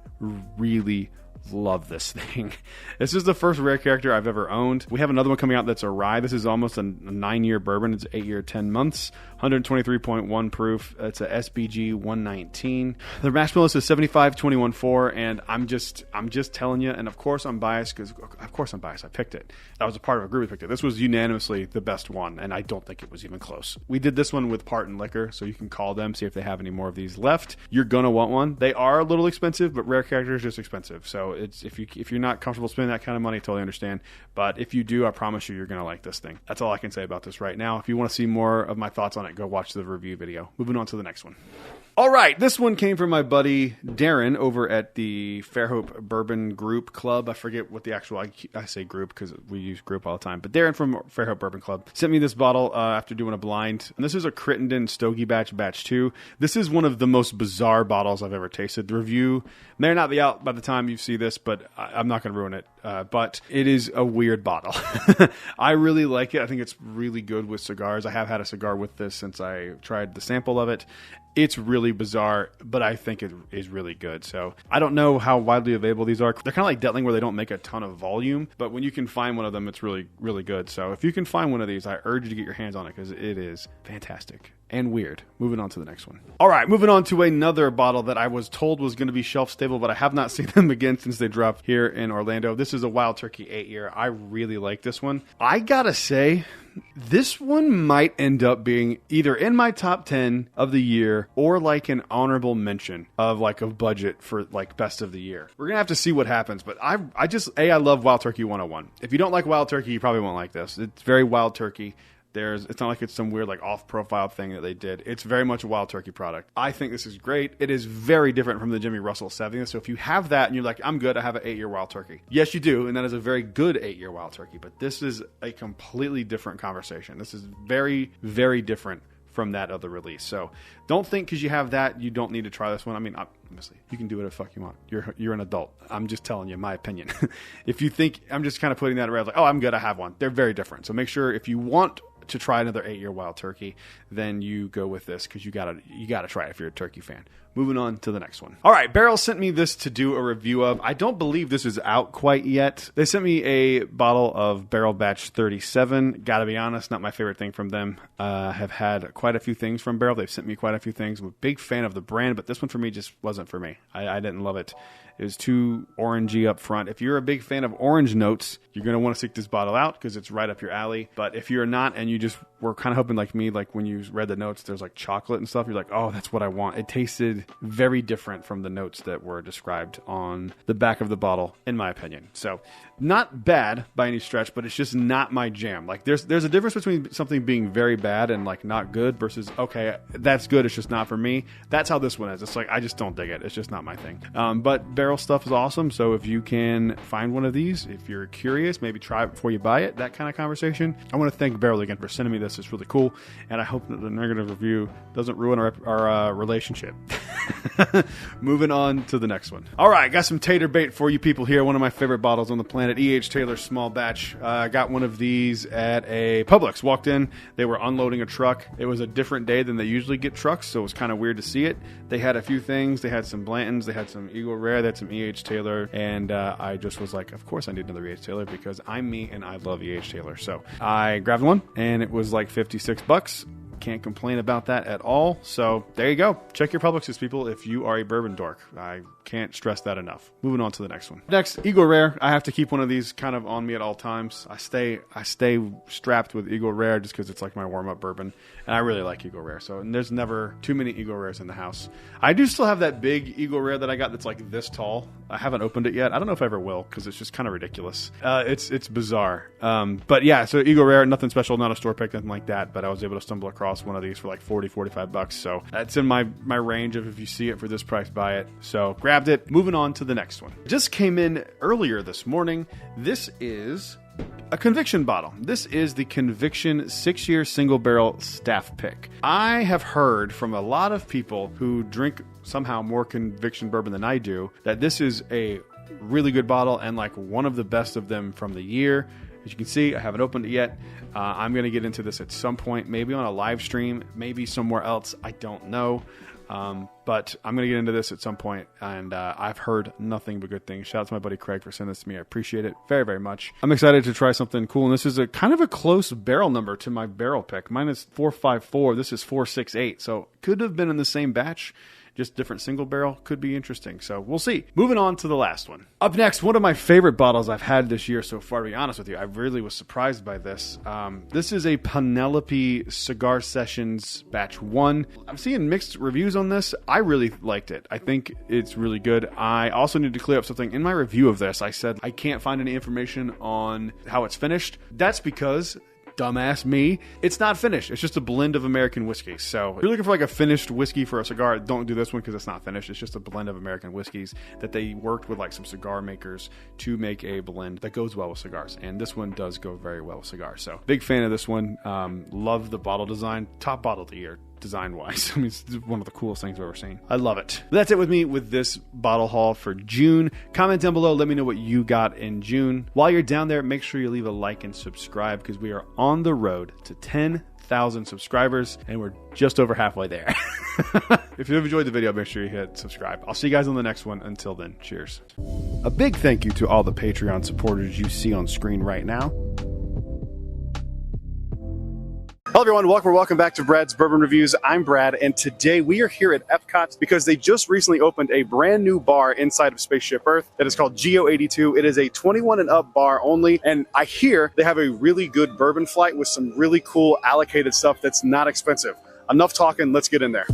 really love this thing. This is the first rare character I've ever owned. We have another one coming out that's a rye. This is almost a 9-year bourbon. It's 8-year, 10 months, 123.1 proof. It's a SBG 119. The mash bill is 75-21-4, and I'm just telling you. And of course I'm biased because of course I'm biased. I picked it. I was a part of a group that picked it. This was unanimously the best one, and I don't think it was even close. We did this one with Parton Liquor, so you can call them, see if they have any more of these left. You're gonna want one. They are a little expensive, but rare character is just expensive. So it's if you're not comfortable spending that kind of money, totally understand. But if you do, I promise you're going to like this thing. That's all I can say about this right now. If you want to see more of my thoughts on it, go watch the review video. Moving on to the next one. All right, this one came from my buddy Darren over at the Fairhope Bourbon Group Club. I forget what the actual, I say group because we use group all the time. But Darren from Fairhope Bourbon Club sent me this bottle after doing a blind. And this is a Crittenden Stogie Batch 2. This is one of the most bizarre bottles I've ever tasted. The review may not be out by the time you see this, but I'm not going to ruin it. But it is a weird bottle. I really like it. I think it's really good with cigars. I have had a cigar with this since I tried the sample of it. It's really bizarre, but I think it is really good. So I don't know how widely available these are. They're kind of like Detling where they don't make a ton of volume, but when you can find one of them, it's really, really good. So if you can find one of these, I urge you to get your hands on it because it is fantastic and weird. Moving on to the next one. All right, moving on to another bottle that I was told was going to be shelf stable, but I have not seen them again since they dropped here in Orlando. This is a Wild Turkey 8-year. I really like this one. I gotta say, this one might end up being either in my top 10 of the year or like an honorable mention of like a budget for like best of the year. We're going to have to see what happens, but I love Wild Turkey 101. If you don't like Wild Turkey, you probably won't like this. It's very Wild Turkey. It's not like it's some weird like off-profile thing that they did. It's very much a Wild Turkey product. I think this is great. It is very different from the Jimmy Russell 70th. So if you have that and you're like, I'm good, I have an 8-year Wild Turkey. Yes, you do, and that is a very good 8-year Wild Turkey. But this is a completely different conversation. This is very, very different from that other release. So don't think because you have that, you don't need to try this one. I mean, honestly, you can do whatever the fuck you want. You're an adult. I'm just telling you my opinion. If you think, I'm just kind of putting that around like, oh, I'm good, I have one. They're very different. So make sure if you want to try another 8-year Wild Turkey, then you go with this because you gotta try it if you're a turkey fan. Moving on to the next one. All right, Barrel sent me this to do a review of. I don't believe this is out quite yet. They sent me a bottle of Barrel Batch 37. Gotta be honest, not my favorite thing from them. Have had quite a few things from Barrel. They've sent me quite a few things. I'm a big fan of the brand, but this one for me just wasn't for me. I didn't love it. It was too orangey up front. If you're a big fan of orange notes, you're going to want to seek this bottle out because it's right up your alley. But if you're not and you just were kind of hoping like me, like when you read the notes, there's like chocolate and stuff, you're like, oh, that's what I want. It tasted very different from the notes that were described on the back of the bottle, in my opinion. So not bad by any stretch, but it's just not my jam. Like there's a difference between something being very bad and like not good versus, okay, that's good, it's just not for me. That's how this one is. It's like, I just don't dig it. It's just not my thing. But Barrel stuff is awesome. So if you can find one of these, if you're curious, maybe try it before you buy it, that kind of conversation. I want to thank Barrel again for sending me this. It's really cool. And I hope that the negative review doesn't ruin our relationship. Moving on to the next one. All right, got some tater bait for you people here. One of my favorite bottles on the planet, E.H. Taylor Small Batch. I got one of these at a Publix. Walked in, they were unloading a truck. It was a different day than they usually get trucks, so it was kind of weird to see it. They had a few things. They had some Blantons, they had some Eagle Rare, they had some E.H. Taylor, and I just was like, of course I need another E.H. Taylor because I'm me and I love E.H. Taylor. So I grabbed one, and it was like $56. Can't complain about that at all. So there you go. Check your Publixes, people, if you are a bourbon dork. I can't stress that enough. Moving on to the next one. Next, Eagle Rare. I have to keep one of these kind of on me at all times. I stay strapped with Eagle Rare just because it's like my warm-up bourbon, and I really like Eagle Rare. So, and there's never too many Eagle Rares in the house. I do still have that big Eagle Rare that I got that's like this tall. I haven't opened it yet. I don't know if I ever will because it's just kind of ridiculous. It's bizarre. But yeah, so Eagle Rare, nothing special, not a store pick, nothing like that, but I was able to stumble across one of these for like $40-$45. So that's in my range of if you see it for this price, buy it. So grabbed it. Moving on to the next one. Just came in earlier this morning. This is A Conviction bottle. This is the Conviction 6-year single barrel staff pick. I have heard from a lot of people who drink somehow more Conviction bourbon than I do that this is a really good bottle and like one of the best of them from the year. As you can see, I haven't opened it yet. I'm going to get into this at some point, maybe on a live stream, maybe somewhere else. I don't know. But I'm going to get into this at some point, and I've heard nothing but good things. Shout out to my buddy Craig for sending this to me. I appreciate it very, very much. I'm excited to try something cool, and this is a kind of a close barrel number to my barrel pick. Mine is 454. This is 468, so could have been in the same batch. Just different single barrel. Could be interesting. So we'll see. Moving on to the last one. Up next, one of my favorite bottles I've had this year so far, to be honest with you. I really was surprised by this. This is a Penelope Cigar Sessions Batch 1. I'm seeing mixed reviews on this. I really liked it. I think it's really good. I also need to clear up something. In my review of this, I said I can't find any information on how it's finished. That's because... dumbass me, it's not finished. It's just a blend of American whiskeys. So if you're looking for like a finished whiskey for a cigar, don't do this one because it's not finished. It's just a blend of American whiskeys that they worked with like some cigar makers to make a blend that goes well with cigars. And this one does go very well with cigars. So big fan of this one. Love the bottle design. Top bottle of the year. Design-wise. I mean, it's one of the coolest things I've ever seen. I love it. But that's it with me with this bottle haul for June. Comment down below. Let me know what you got in June. While you're down there, make sure you leave a like and subscribe because we are on the road to 10,000 subscribers and we're just over halfway there. If you've enjoyed the video, make sure you hit subscribe. I'll see you guys on the next one. Until then, cheers. A big thank you to all the Patreon supporters you see on screen right now. Hello everyone, welcome back to Brad's Bourbon Reviews. I'm Brad, and today we are here at Epcot because they just recently opened a brand new bar inside of Spaceship Earth that is called Geo 82. It is a 21 and up bar only, and I hear they have a really good bourbon flight with some really cool allocated stuff that's not expensive. Enough talking, let's get in there.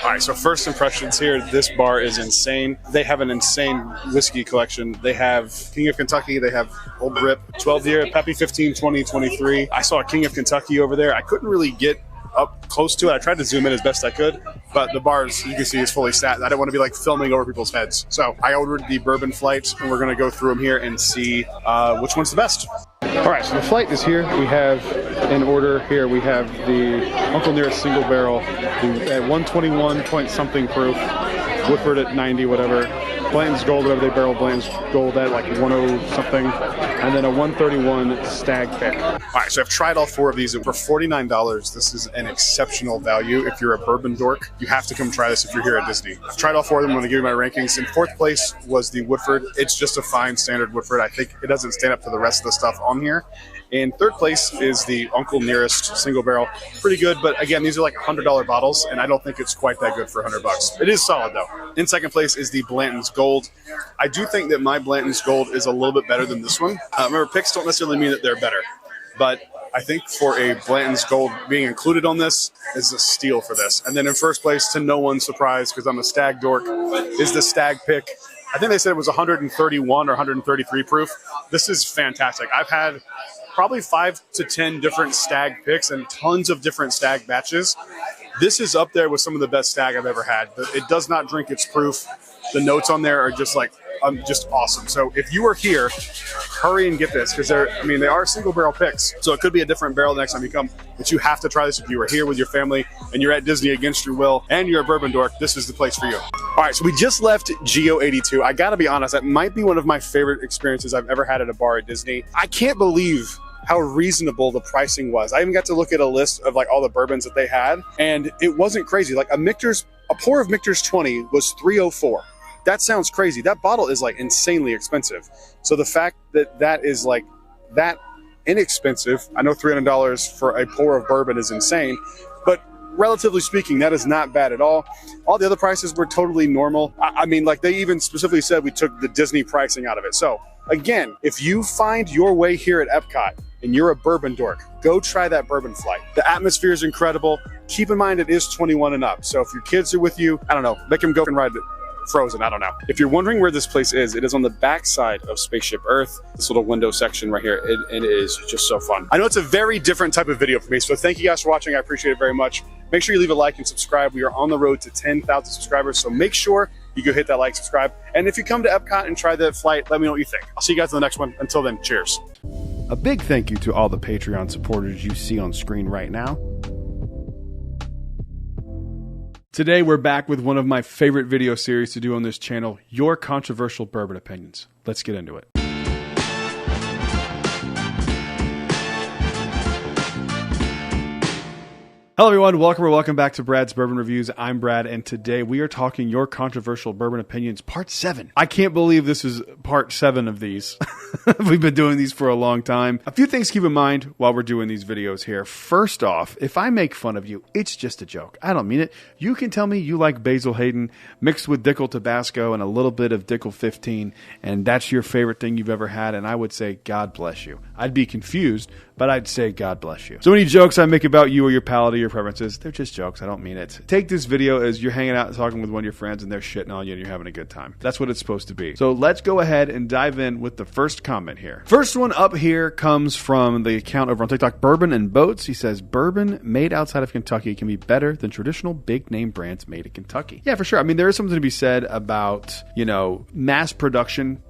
All right, so first impressions here, this bar is insane. They have an insane whiskey collection. They have King of Kentucky, they have Old Rip, 12-year, Peppy 15, 20, 23. I saw a King of Kentucky over there. I couldn't really get up close to it. I tried to zoom in as best I could, but the bar, as you can see, is fully stacked. I didn't want to be like filming over people's heads. So I ordered the bourbon flight, and we're going to go through them here and see which one's the best. All right, so the flight is here. We have, in order here, we have the Uncle Nearest single barrel at 121 point something proof, Woodford at 90, whatever. Blanton's Gold, whatever they barrel Blanton's Gold at, like 10 something, and then a 131 Stag Pick. All right, so I've tried all four of these, and for $49, this is an exceptional value. If you're a bourbon dork, you have to come try this if you're here at Disney. I've tried all four of them. I'm going to give you my rankings. In fourth place was the Woodford. It's just a fine standard Woodford. I think it doesn't stand up to the rest of the stuff on here. In third place is the Uncle Nearest single barrel. Pretty good, but again, these are like $100 bottles, and I don't think it's quite that good for $100. It is solid though. In second place is the Blanton's Gold. I do think that my Blanton's Gold is a little bit better than this one. Remember, picks don't necessarily mean that they're better, but I think for a Blanton's Gold being included on this is a steal for this. And then in first place, to no one's surprise, because I'm a Stag dork, is the Stag Pick. I think they said it was 131 or 133 proof. This is fantastic. I've had probably 5 to 10 different Stag picks and tons of different Stag batches. This is up there with some of the best Stag I've ever had. It does not drink its proof. The notes on there are just like just awesome. So if you are here, hurry and get this, because they are single barrel picks. So it could be a different barrel next time you come, but you have to try this. If you are here with your family and you're at Disney against your will and you're a bourbon dork, this is the place for you. All right, so we just left Geo 82. I gotta be honest, that might be one of my favorite experiences I've ever had at a bar at Disney. I can't believe how reasonable the pricing was. I even got to look at a list of like all the bourbons that they had, and it wasn't crazy. Like a pour of Michter's 20 was $304. That sounds crazy. That bottle is like insanely expensive. So the fact that that is like that inexpensive, I know $300 for a pour of bourbon is insane, but relatively speaking, that is not bad at all. All the other prices were totally normal. I mean, like they even specifically said we took the Disney pricing out of it. So again, if you find your way here at Epcot and you're a bourbon dork, go try that bourbon flight. The atmosphere is incredible. Keep in mind it is 21 and up. So if your kids are with you, I don't know, make them go and ride Frozen, I don't know. If you're wondering where this place is, it is on the backside of Spaceship Earth, this little window section right here. It is just so fun. I know it's a very different type of video for me, so thank you guys for watching. I appreciate it very much. Make sure you leave a like and subscribe. We are on the road to 10,000 subscribers, so make sure you go hit that like, subscribe. And if you come to Epcot and try the flight, let me know what you think. I'll see you guys in the next one. Until then, cheers. A big thank you to all the Patreon supporters you see on screen right now. Today, we're back with one of my favorite video series to do on this channel, Your Controversial Bourbon Opinions. Let's get into it. Hello everyone, welcome back to Brad's Bourbon Reviews. I'm Brad, and today we are talking Your Controversial Bourbon Opinions Part 7. I can't believe this is Part 7 of these. We've been doing these for a long time. A few things to keep in mind while we're doing these videos here. First off, if I make fun of you, it's just a joke. I don't mean it. You can tell me you like Basil Hayden mixed with Dickel Tabasco and a little bit of Dickel 15, and that's your favorite thing you've ever had, and I would say, God bless you. I'd be confused, but I'd say, God bless you. So any jokes I make about you or your palate or your preferences, they're just jokes. I don't mean it. Take this video as you're hanging out and talking with one of your friends and they're shitting on you and you're having a good time. That's what it's supposed to be. So let's go ahead and dive in with the first comment here. First one up here comes from the account over on TikTok, Bourbon and Boats. He says, bourbon made outside of Kentucky can be better than traditional big name brands made in Kentucky. Yeah, for sure. I mean, there is something to be said about, mass production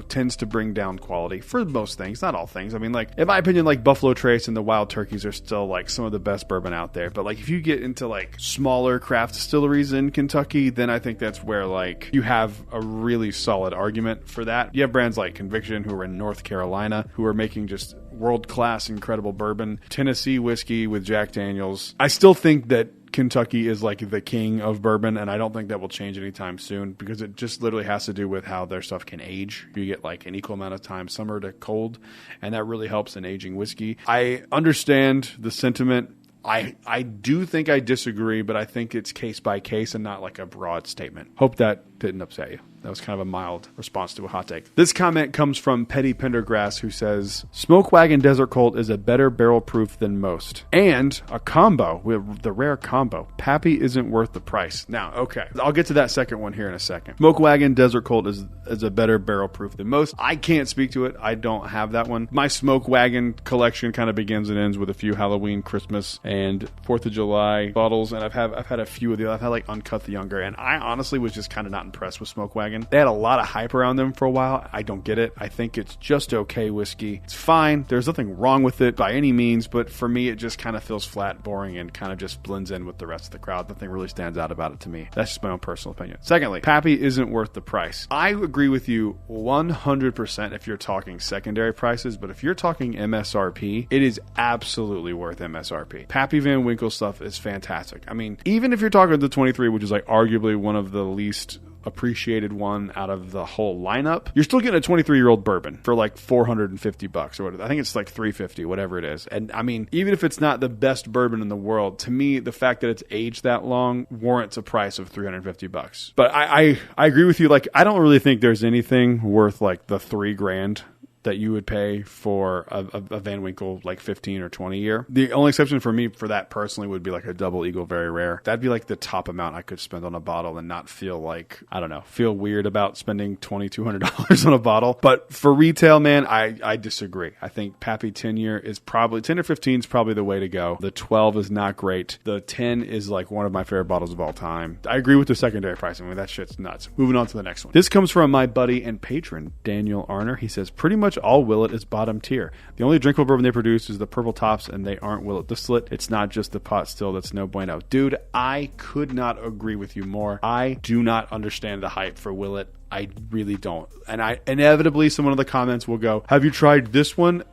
tends to bring down quality for most things, not all things. I mean, like, in my opinion, like Buffalo Trace and the Wild Turkeys are still like some of the best bourbon out there. But like, if you get into like smaller craft distilleries in Kentucky, then I think that's where like you have a really solid argument for that. You have brands like Conviction who are in North Carolina who are making just world-class, incredible bourbon. Tennessee whiskey with Jack Daniels. I still think that Kentucky is like the king of bourbon, and I don't think that will change anytime soon because it just literally has to do with how their stuff can age. You get like an equal amount of time summer to cold, and that really helps in aging whiskey. I understand the sentiment. I do think I disagree, but I think it's case by case and not like a broad statement. Hope that didn't upset you. That was kind of a mild response to a hot take. This comment comes from Petty Pendergrass, who says, Smoke Wagon Desert Colt is a better barrel proof than most. And a combo, with the rare combo, Pappy isn't worth the price. Now, okay, I'll get to that second one here in a second. Smoke Wagon Desert Colt is a better barrel proof than most. I can't speak to it. I don't have that one. My Smoke Wagon collection kind of begins and ends with a few Halloween, Christmas, and 4th of July bottles, and I've had a few of the. I've had like Uncut the Younger, and I honestly was just kind of not impressed with Smoke Wagon. They had a lot of hype around them for a while. I don't get it. I think it's just okay whiskey. It's fine. There's nothing wrong with it by any means, but for me, it just kind of feels flat, boring, and kind of just blends in with the rest of the crowd. Nothing really stands out about it to me. That's just my own personal opinion. Secondly, Pappy isn't worth the price. I agree with you 100% if you're talking secondary prices, but if you're talking MSRP, it is absolutely worth MSRP. Pappy Van Winkle stuff is fantastic. I mean, even if you're talking the 23, which is like arguably one of the least appreciated one out of the whole lineup, you're still getting a 23-year-old bourbon for like $450 or whatever. I think it's like $350, whatever it is. And I mean, even if it's not the best bourbon in the world, to me, the fact that it's aged that long warrants a price of $350. But I agree with you. Like, I don't really think there's anything worth like the $3,000 that you would pay for a Van Winkle like 15 or 20 year. The only exception for me for that personally would be like a double eagle very rare. That'd be like the top amount I could spend on a bottle and not feel like, I don't know, feel weird about spending $2,200 on a bottle. But for retail, man, I disagree. I think Pappy 10 year is probably 10 or 15 is probably the way to go. The 12 is not great. The 10 is like one of my favorite bottles of all time. I agree with the secondary pricing. I mean, that shit's nuts. Moving on to the next one. This comes from my buddy and patron, Daniel Arner. He says, pretty much all Willet is bottom tier. The only drinkable bourbon they produce is the purple tops, and they aren't Willet distillate. It's not just the pot still that's no bueno. Dude, I could not agree with you more. I do not understand the hype for Willet. I really don't. And I inevitably, someone in the comments will go, have you tried this one?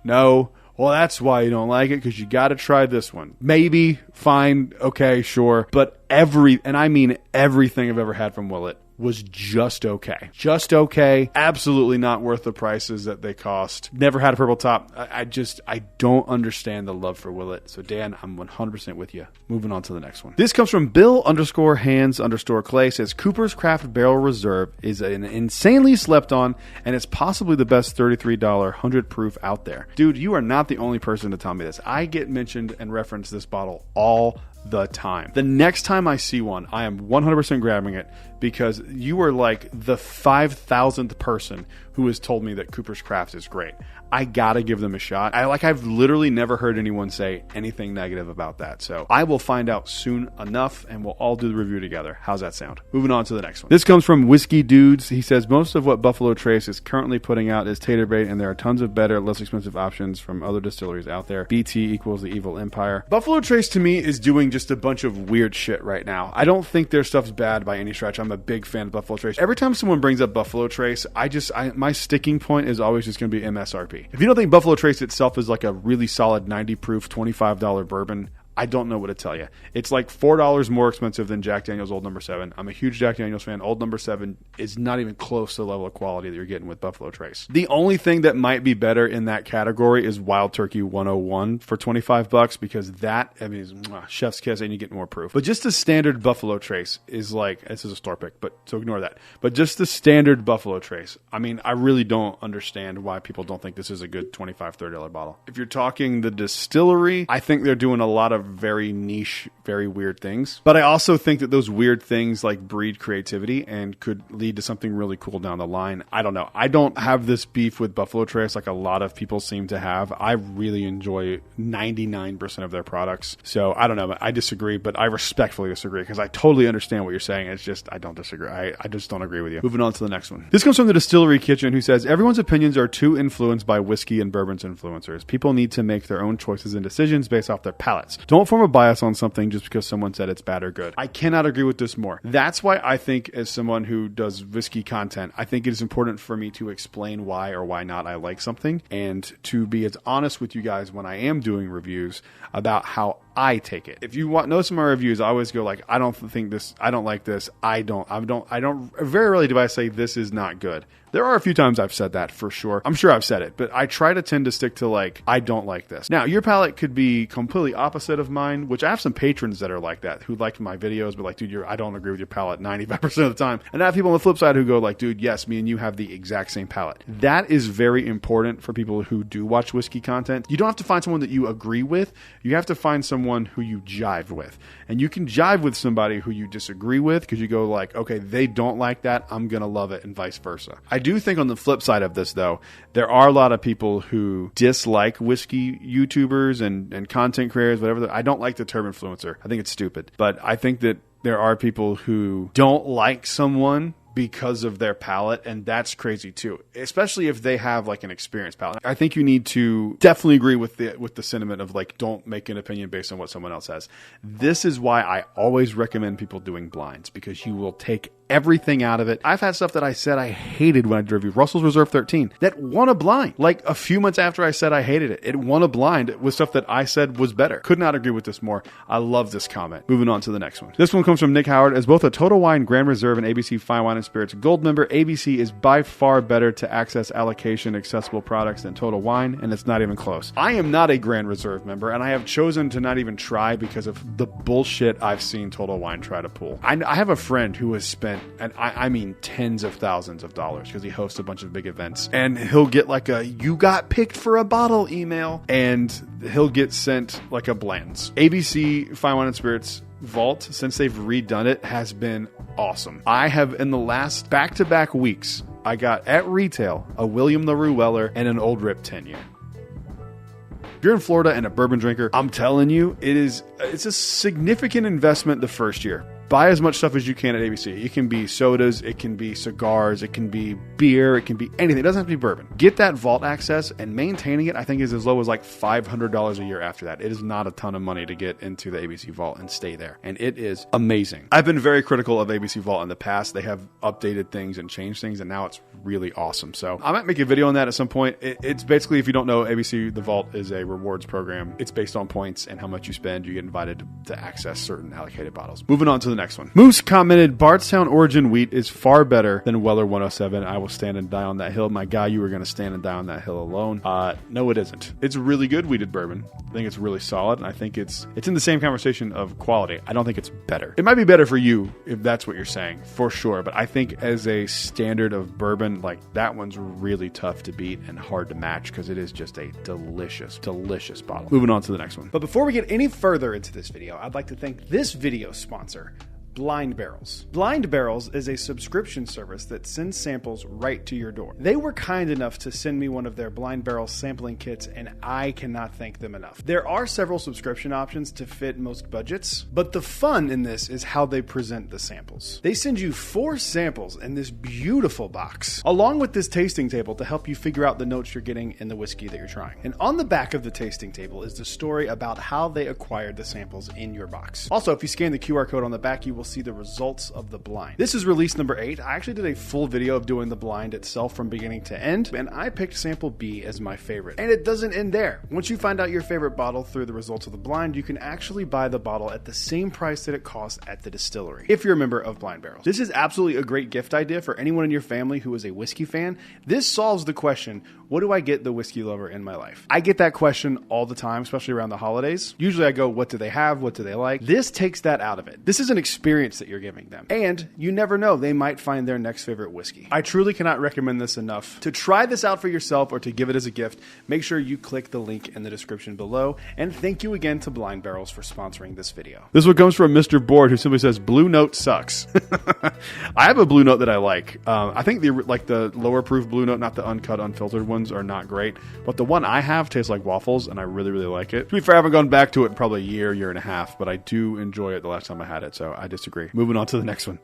No. Well, that's why you don't like it, because you got to try this one. Maybe, fine, okay, sure. But and I mean everything I've ever had from Willet was just okay. Just okay. Absolutely not worth the prices that they cost. Never had a purple top. I don't understand the love for Willet. So Dan, I'm 100% with you. Moving on to the next one. This comes from Bill_Hands_Clay. Says Cooper's Craft Barrel Reserve is an insanely slept on, and it's possibly the best $33 100 proof out there. Dude, you are not the only person to tell me this. I get mentioned and reference this bottle all the time. The next time I see one, I am 100% grabbing it, because you are like the 5,000th person who has told me that Cooper's Craft is great. I gotta give them a shot. I've literally never heard anyone say anything negative about that. So I will find out soon enough, and we'll all do the review together. How's that sound? Moving on to the next one. This comes from Whiskey Dudes. He says, most of what Buffalo Trace is currently putting out is tater bait, and there are tons of better, less expensive options from other distilleries out there. BT equals the evil empire. Buffalo Trace to me is doing just a bunch of weird shit right now. I don't think their stuff's bad by any stretch. I'm a big fan of Buffalo Trace. Every time someone brings up Buffalo Trace, my sticking point is always just going to be MSRP. If you don't think Buffalo Trace itself is like a really solid 90 proof $25 bourbon, I don't know what to tell you. It's like $4 more expensive than Jack Daniel's Old Number 7. I'm a huge Jack Daniel's fan. Old Number 7 is not even close to the level of quality that you're getting with Buffalo Trace. The only thing that might be better in that category is Wild Turkey 101 for $25, because that, I mean, is chef's kiss, and you get more proof. But just the standard Buffalo Trace is like, this is a store pick, but so ignore that. But just the standard Buffalo Trace, I mean, I really don't understand why people don't think this is a good $25, $30 bottle. If you're talking the distillery, I think they're doing a lot of very niche, very weird things. But I also think that those weird things like breed creativity and could lead to something really cool down the line. I don't know. I don't have this beef with Buffalo Trace like a lot of people seem to have. I really enjoy 99% of their products. So I don't know. I disagree, but I respectfully disagree, because I totally understand what you're saying. It's just, I don't disagree. I just don't agree with you. Moving on to the next one. This comes from the Distillery Kitchen, who says, everyone's opinions are too influenced by whiskey and bourbon's influencers. People need to make their own choices and decisions based off their palates. Don't form a bias on something just because someone said it's bad or good. I cannot agree with this more. That's why I think, as someone who does whiskey content, I think it is important for me to explain why or why not I like something, and to be as honest with you guys when I am doing reviews about how I take it. If you know some of my reviews, I always go like, I don't think this, I don't like this, I don't, very rarely do I say this is not good. There are a few times I've said that for sure. I'm sure I've said it, but I try to tend to stick to like, I don't like this. Now, your palate could be completely opposite of mine, which I have some patrons that are like that, who like my videos, but like, dude, I don't agree with your palate 95% of the time. And I have people on the flip side who go like, dude, yes, me and you have the exact same palate. That is very important for people who do watch whiskey content. You don't have to find someone that you agree with. You have to find someone who you jive with. And you can jive with somebody who you disagree with, because you go like, okay, they don't like that, I'm going to love it, and vice versa. I do think on the flip side of this, though, there are a lot of people who dislike whiskey YouTubers and content creators, whatever. I don't like the term influencer. I think it's stupid. But I think that there are people who don't like someone because of their palate, and that's crazy too, especially if they have like an experienced palate. I think you need to definitely agree with the sentiment of like, don't make an opinion based on what someone else says. This is why I always recommend people doing blinds, because you will take everything out of it. I've had stuff that I said I hated when I did review. Russell's Reserve 13 that won a blind like a few months after I said I hated it. It won a blind with stuff that I said was better. Could not agree with this more. I love this comment. Moving on to the next one. This one comes from Nick Howard. As both a Total Wine Grand Reserve and ABC Fine Wine and Spirits Gold member, ABC is by far better to access allocation accessible products than Total Wine, and it's not even close. I am not a Grand Reserve member, and I have chosen to not even try because of the bullshit I've seen Total Wine try to pull. I have a friend who has spent, and I mean tens of thousands of dollars, because he hosts a bunch of big events, and he'll get like a "you got picked for a bottle" email, and he'll get sent like a Bland's. ABC Fine Wine and Spirits Vault, since they've redone it, has been awesome. I have, in the last back-to-back weeks, I got at retail a William LaRue Weller and an Old Rip 10-year. If you're in Florida and a bourbon drinker, I'm telling you, it's a significant investment the first year. Buy as much stuff as you can at ABC. It can be sodas, it can be cigars, it can be beer, it can be anything. It doesn't have to be bourbon. Get that vault access, and maintaining it, I think, is as low as like $500 a year after that. It is not a ton of money to get into the ABC vault and stay there. And it is amazing. I've been very critical of ABC Vault in the past. They have updated things and changed things, and now it's really awesome. So I might make a video on that at some point. It's basically, if you don't know, ABC, the vault is a rewards program. It's based on points and how much you spend. You get invited to access certain allocated bottles. Moving on to the next one. Moose commented, Bardstown Origin Wheat is far better than Weller 107. I will stand and die on that hill. My guy, you were going to stand and die on that hill alone. No, it isn't. It's really good wheated bourbon. I think it's really solid, and I think it's in the same conversation of quality. I don't think it's better. It might be better for you if that's what you're saying, for sure, but I think as a standard of bourbon, like, that one's really tough to beat and hard to match because it is just a delicious, delicious bottle. Moving on to the next one. But before we get any further into this video, I'd like to thank this video sponsor, Blind Barrels. Blind Barrels is a subscription service that sends samples right to your door. They were kind enough to send me one of their Blind Barrel sampling kits, and I cannot thank them enough. There are several subscription options to fit most budgets, but the fun in this is how they present the samples. They send you 4 samples in this beautiful box, along with this tasting table to help you figure out the notes you're getting in the whiskey that you're trying. And on the back of the tasting table is the story about how they acquired the samples in your box. Also, if you scan the QR code on the back, you will see the results of the blind. This is release number 8. I actually did a full video of doing the blind itself from beginning to end, and I picked sample B as my favorite. And it doesn't end there. Once you find out your favorite bottle through the results of the blind, you can actually buy the bottle at the same price that it costs at the distillery, if you're a member of Blind Barrels. This is absolutely a great gift idea for anyone in your family who is a whiskey fan. This solves the question, what do I get the whiskey lover in my life? I get that question all the time, especially around the holidays. Usually I go, what do they have? What do they like? This takes that out of it. This is an experience that you're giving them. And you never know, they might find their next favorite whiskey. I truly cannot recommend this enough. To try this out for yourself or to give it as a gift, make sure you click the link in the description below. And thank you again to Blind Barrels for sponsoring this video. This one comes from Mr. Board, who simply says, Blue Note sucks. I have a Blue Note that I like. I think the lower proof Blue Note, not the uncut, unfiltered ones, are not great. But the one I have tastes like waffles, and I really, really like it. To be fair, I haven't gone back to it in probably a year and a half, but I do enjoy it the last time I had it, so I disagree. Moving on to the next one.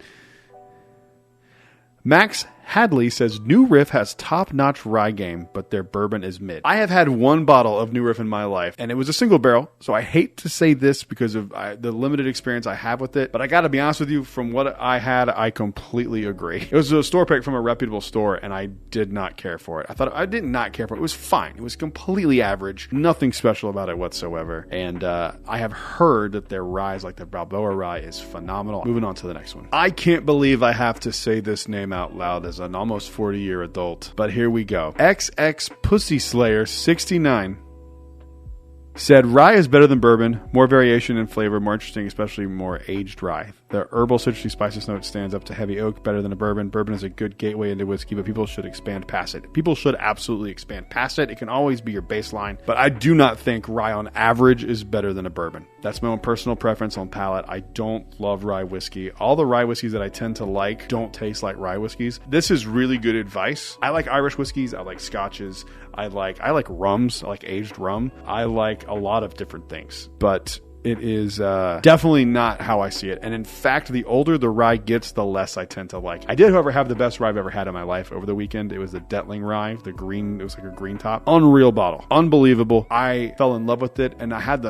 Max Hadley says, New Riff has top-notch rye game, but their bourbon is mid. I have had one bottle of New Riff in my life, and it was a single barrel, so I hate to say this because of the limited experience I have with it, but I gotta be honest with you, from what I had, I completely agree. It was a store pick from a reputable store, and I did not care for it. I did not care for it. It was fine. It was completely average. Nothing special about it whatsoever, and I have heard that their rye, like the Balboa rye, is phenomenal. Moving on to the next one. I can't believe I have to say this name out loud as an almost 40-year adult, but here we go. XX Pussy Slayer 69 said, rye is better than bourbon, more variation in flavor, more interesting, especially more aged rye. The herbal citrusy spices note stands up to heavy oak better than a bourbon. Bourbon is a good gateway into whiskey, but people should expand past it. People should absolutely expand past it. It can always be your baseline, but I do not think rye on average is better than a bourbon. That's my own personal preference on palate. I don't love rye whiskey. All the rye whiskeys that I tend to like don't taste like rye whiskeys. This is really good advice. I like Irish whiskeys. I like scotches. I like rums. I like aged rum. I like a lot of different things, but it is definitely not how I see it. And in fact, the older the rye gets, the less I tend to like. I did, however, have the best rye I've ever had in my life over the weekend. It was the Detling rye, the green. It was like a green top. Unreal bottle. Unbelievable. I fell in love with it. And I had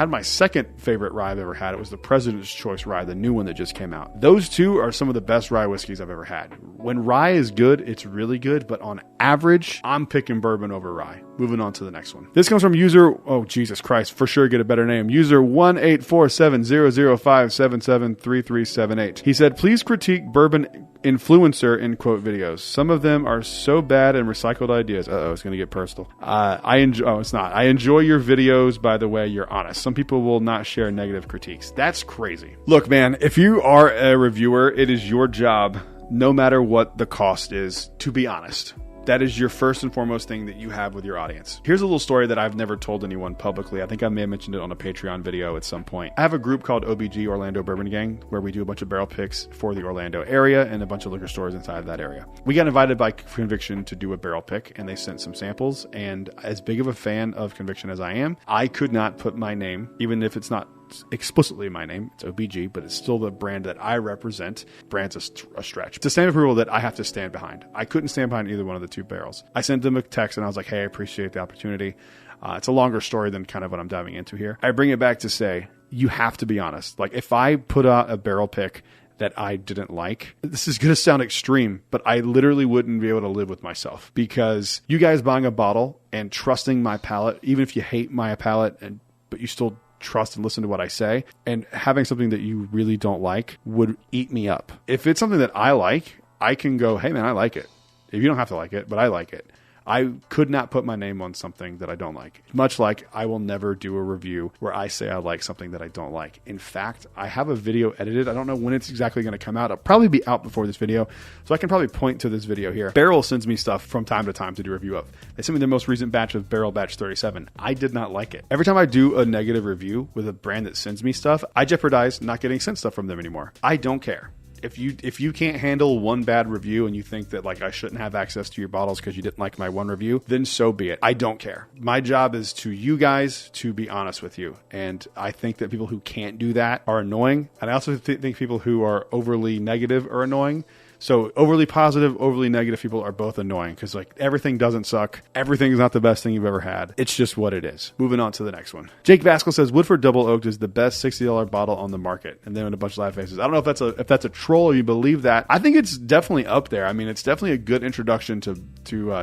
my second favorite rye I've ever had. It was the President's Choice rye, the new one that just came out. Those two are some of the best rye whiskeys I've ever had. When rye is good, it's really good. But on average, I'm picking bourbon over rye. Moving on to the next one. This comes from user, oh, Jesus Christ, for sure get a better name. User 1-847-005-773378. He said, please critique bourbon influencer in quote videos. Some of them are so bad and recycled ideas. Uh-oh, it's going to get personal. It's not. I enjoy your videos, by the way, you're honest. Some people will not share negative critiques. That's crazy. Look, man, if you are a reviewer, it is your job, no matter what the cost is, to be honest. That is your first and foremost thing that you have with your audience. Here's a little story that I've never told anyone publicly. I think I may have mentioned it on a Patreon video at some point. I have a group called OBG, Orlando Bourbon Gang, where we do a bunch of barrel picks for the Orlando area and a bunch of liquor stores inside of that area. We got invited by Conviction to do a barrel pick, and they sent some samples. And as big of a fan of Conviction as I am, I could not put my name, even if it's not explicitly my name, it's OBG, but it's still the brand that I represent. Brand's a stretch. It's a stamp approval that I have to stand behind. I couldn't stand behind either one of the two barrels. I sent them a text and I was like, hey, I appreciate the opportunity. It's a longer story than kind of what I'm diving into here. I bring it back to say, you have to be honest. Like, if I put out a barrel pick that I didn't like, this is going to sound extreme, but I literally wouldn't be able to live with myself, because you guys buying a bottle and trusting my palate, even if you hate my palate, but you still trust and listen to what I say, and having something that you really don't like would eat me up. If it's something that I like, I can go, hey man, I like it. If you don't have to like it, but I like it. I could not put my name on something that I don't like. Much like I will never do a review where I say I like something that I don't like. In fact, I have a video edited. I don't know when it's exactly going to come out. It'll probably be out before this video, so I can probably point to this video here. Barrel sends me stuff from time to time to do a review of. They sent me their most recent batch of Barrel Batch 37. I did not like it. Every time I do a negative review with a brand that sends me stuff, I jeopardize not getting sent stuff from them anymore. I don't care. If you can't handle one bad review and you think that like I shouldn't have access to your bottles because you didn't like my one review, then so be it. I don't care. My job is to you guys to be honest with you. And I think that people who can't do that are annoying. And I also think people who are overly negative are annoying. So overly positive, overly negative people are both annoying, because like everything doesn't suck. Everything is not the best thing you've ever had. It's just what it is. Moving on to the next one. Jake Vasquez says Woodford Double Oaked is the best $60 bottle on the market, and then a bunch of live faces. I don't know if that's a troll or you believe that. I think it's definitely up there. I mean, it's definitely a good introduction to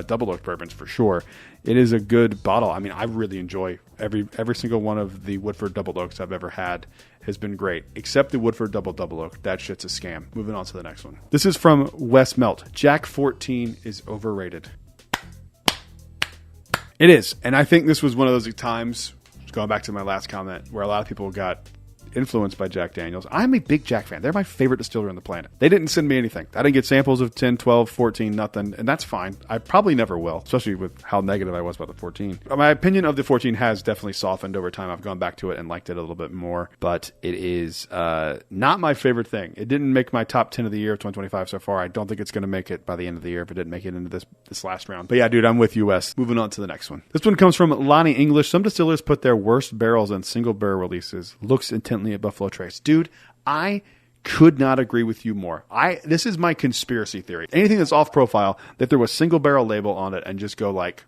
double oak bourbons for sure. It is a good bottle. I mean, I really enjoy every single one of the Woodford Double Oaks I've ever had. Has been great, except the Woodford Double Oak. That shit's a scam. Moving on to the next one. This is from Wes Melt. Jack 14 is overrated. It is. And I think this was one of those times, going back to my last comment, where a lot of people got influenced by Jack Daniels. I'm a big Jack fan. They're my favorite distiller on the planet. They didn't send me anything. I didn't get samples of 10, 12, 14, nothing. And that's fine. I probably never will, especially with how negative I was about the 14. My opinion of the 14 has definitely softened over time. I've gone back to it and liked it a little bit more, but it is not my favorite thing. It didn't make my top 10 of the year of 2025 so far. I don't think it's going to make it by the end of the year if it didn't make it into this last round. But yeah, dude, I'm with you, Wes. Moving on to the next one. This one comes from Lonnie English. Some distillers put their worst barrels in single barrel releases. Looks intently at Buffalo Trace. Dude, I could not agree with you more. This is my conspiracy theory. Anything that's off profile, that there was single barrel label on it and just go like,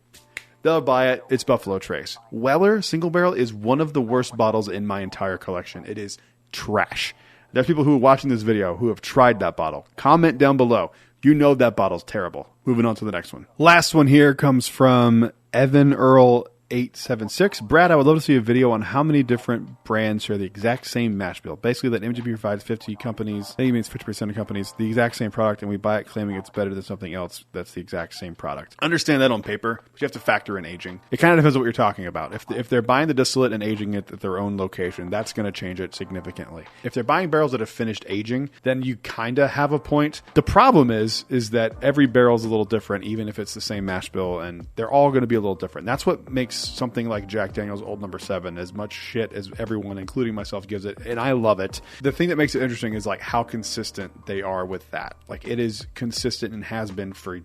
they'll buy it, it's Buffalo Trace. Weller single barrel is one of the worst bottles in my entire collection. It is trash. There's people who are watching this video who have tried that bottle. Comment down below. You know that bottle's terrible. Moving on to the next one. Last one here comes from Evan Earl 876. Brad, I would love to see a video on how many different brands share the exact same mash bill. Basically, that MGP provides 50 companies, I think it means 50% of companies, the exact same product, and we buy it claiming it's better than something else that's the exact same product. Understand that on paper, but you have to factor in aging. It kind of depends on what you're talking about. If they're buying the distillate and aging it at their own location, that's going to change it significantly. If they're buying barrels that have finished aging, then you kind of have a point. The problem is that every barrel is a little different, even if it's the same mash bill, and they're all going to be a little different. That's what makes something like Jack Daniel's Old Number 7 as much shit as everyone, including myself, gives it, and I love it. The thing that makes it interesting is like how consistent they are with that. Like, it is consistent and has been for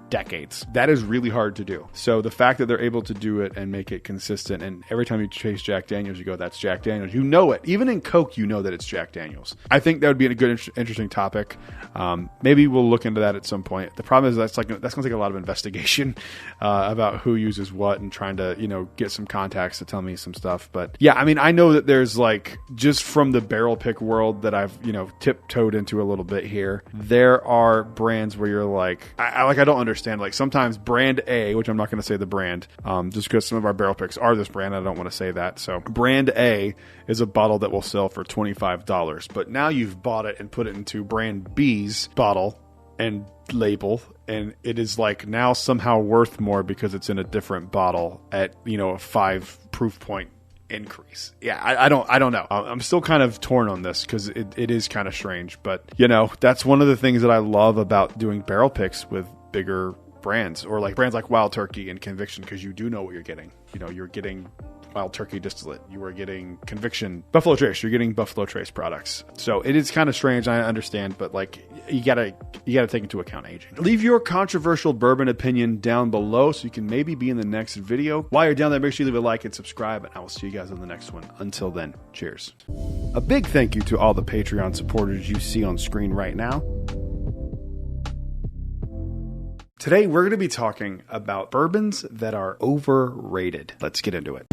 decades. That is really hard to do. So the fact that they're able to do it and make it consistent, and every time you chase Jack Daniels, you go, that's Jack Daniels. You know it. Even in Coke, you know that it's Jack Daniels. I think that would be a good, interesting topic. Maybe we'll look into that at some point. The problem is that's going to take a lot of investigation about who uses what and trying to, get some contacts to tell me some stuff. But yeah, I mean, I know that there's like, just from the barrel pick world that I've, tiptoed into a little bit here, there are brands where you're like, I don't understand. Like sometimes brand A, which I'm not going to say the brand, just because some of our barrel picks are this brand, I don't want to say that. So brand A is a bottle that will sell for $25, but now you've bought it and put it into brand B's bottle and label, and it is like now somehow worth more because it's in a different bottle at, a 5 proof point increase. Yeah, I don't know. I'm still kind of torn on this because it is kind of strange, but that's one of the things that I love about doing barrel picks with bigger brands, or like brands like Wild Turkey and Conviction, because you do know what you're getting. You're getting Wild Turkey distillate, you are getting Conviction Buffalo Trace, you're getting Buffalo Trace products. So it is kind of strange, I understand, but like you gotta take into account aging. Leave your controversial bourbon opinion down below so you can maybe be in the next video. While you're down there, make sure you leave a like and subscribe, and I will see you guys on the next one. Until then, cheers. A big thank you to all the Patreon supporters you see on screen right now. Today, we're going to be talking about bourbons that are overrated. Let's get into it.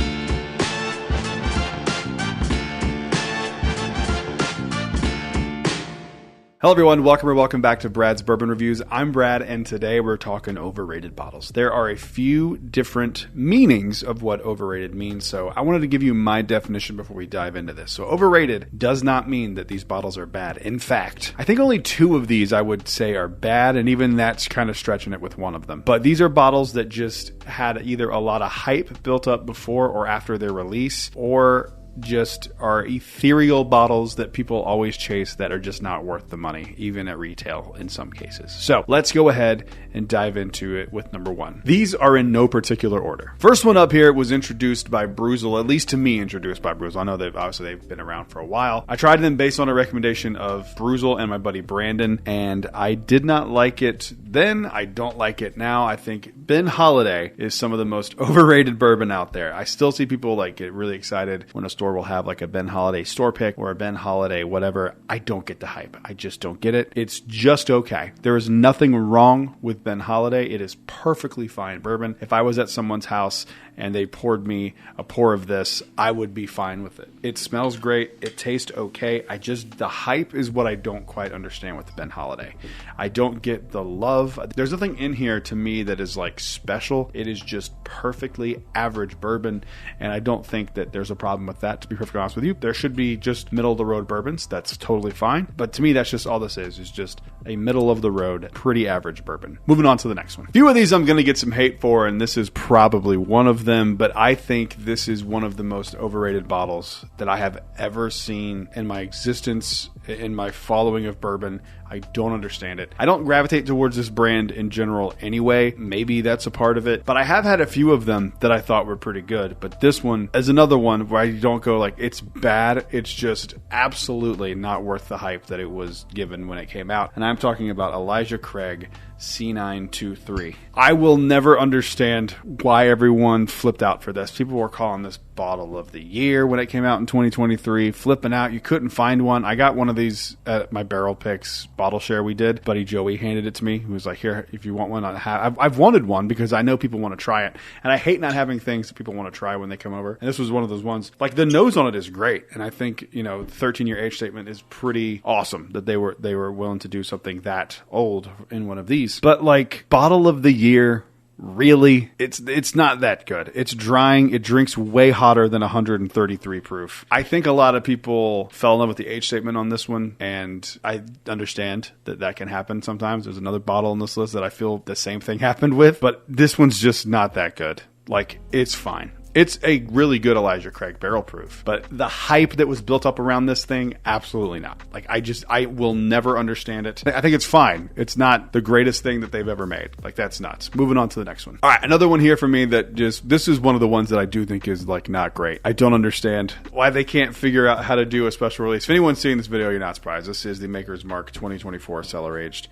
Hello everyone, welcome back to Brad's Bourbon Reviews. I'm Brad, and today we're talking overrated bottles. There are a few different meanings of what overrated means, so I wanted to give you my definition before we dive into this. So overrated does not mean that these bottles are bad. In fact, I think only 2 of these I would say are bad, and even that's kind of stretching it with one of them. But these are bottles that just had either a lot of hype built up before or after their release, or just are ethereal bottles that people always chase that are just not worth the money, even at retail in some cases. So let's go ahead and dive into it with number 1. These are in no particular order. First one up here was introduced by Bruzel, at least to me introduced by Bruzel. I know they've been around for a while. I tried them based on a recommendation of Bruzel and my buddy Brandon, and I did not like it then. I don't like it now. I think Ben Holiday is some of the most overrated bourbon out there. I still see people like get really excited when a store will have like a Ben Holiday store pick or a Ben Holiday whatever. I don't get the hype. I just don't get it. It's just okay. There is nothing wrong with Ben Holiday. It is perfectly fine bourbon. If I was at someone's house and they poured me a pour of this, I would be fine with it. It smells great. It tastes okay. The hype is what I don't quite understand with the Ben Holiday. I don't get the love. There's nothing in here to me that is like special. It is just perfectly average bourbon, and I don't think that there's a problem with that, to be perfectly honest with you. There should be just middle of the road bourbons. That's totally fine. But to me, that's just all this is just a middle of the road, pretty average bourbon. Moving on to the next one. A few of these I'm going to get some hate for, and this is probably one of them, but I think this is one of the most overrated bottles that I have ever seen in my existence, in my following of bourbon. I don't understand it. I don't gravitate towards this brand in general anyway. Maybe that's a part of it, but I have had a few of them that I thought were pretty good. But this one is another one where I don't go like it's bad. It's just absolutely not worth the hype that it was given when it came out. And I'm talking about Elijah Craig C923. I will never understand why everyone flipped out for this. People were calling this bottle of the year when it came out in 2023, flipping out. You couldn't find one. I got one of these at my Barrel Picks bottle share we did. Buddy Joey handed it to me. He was like, here, if you want one, I've wanted one because I know people want to try it. And I hate not having things that people want to try when they come over. And this was one of those ones. Like the nose on it is great. And I think, the 13-year age statement is pretty awesome that they were willing to do something that old in one of these. But like bottle of the year, really, it's not that good. It's drying. It drinks way hotter than 133 proof. I think a lot of people fell in love with the age statement on this one, and I understand that can happen sometimes. There's another bottle on this list that I feel the same thing happened with, but this one's just not that good. Like, it's fine. It's a really good Elijah Craig barrel proof, but the hype that was built up around this thing, absolutely not. Like, I will never understand it. I think it's fine. It's not the greatest thing that they've ever made. Like, that's nuts. Moving on to the next one. All right, another one here for me that this is one of the ones that I do think is like not great. I don't understand why they can't figure out how to do a special release. If anyone's seeing this video, you're not surprised. This is the Maker's Mark 2024 Cellar Aged.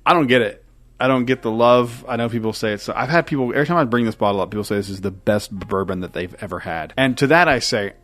I don't get it. I don't get the love. I know people say it's... I've had people... Every time I bring this bottle up, people say this is the best bourbon that they've ever had. And to that I say,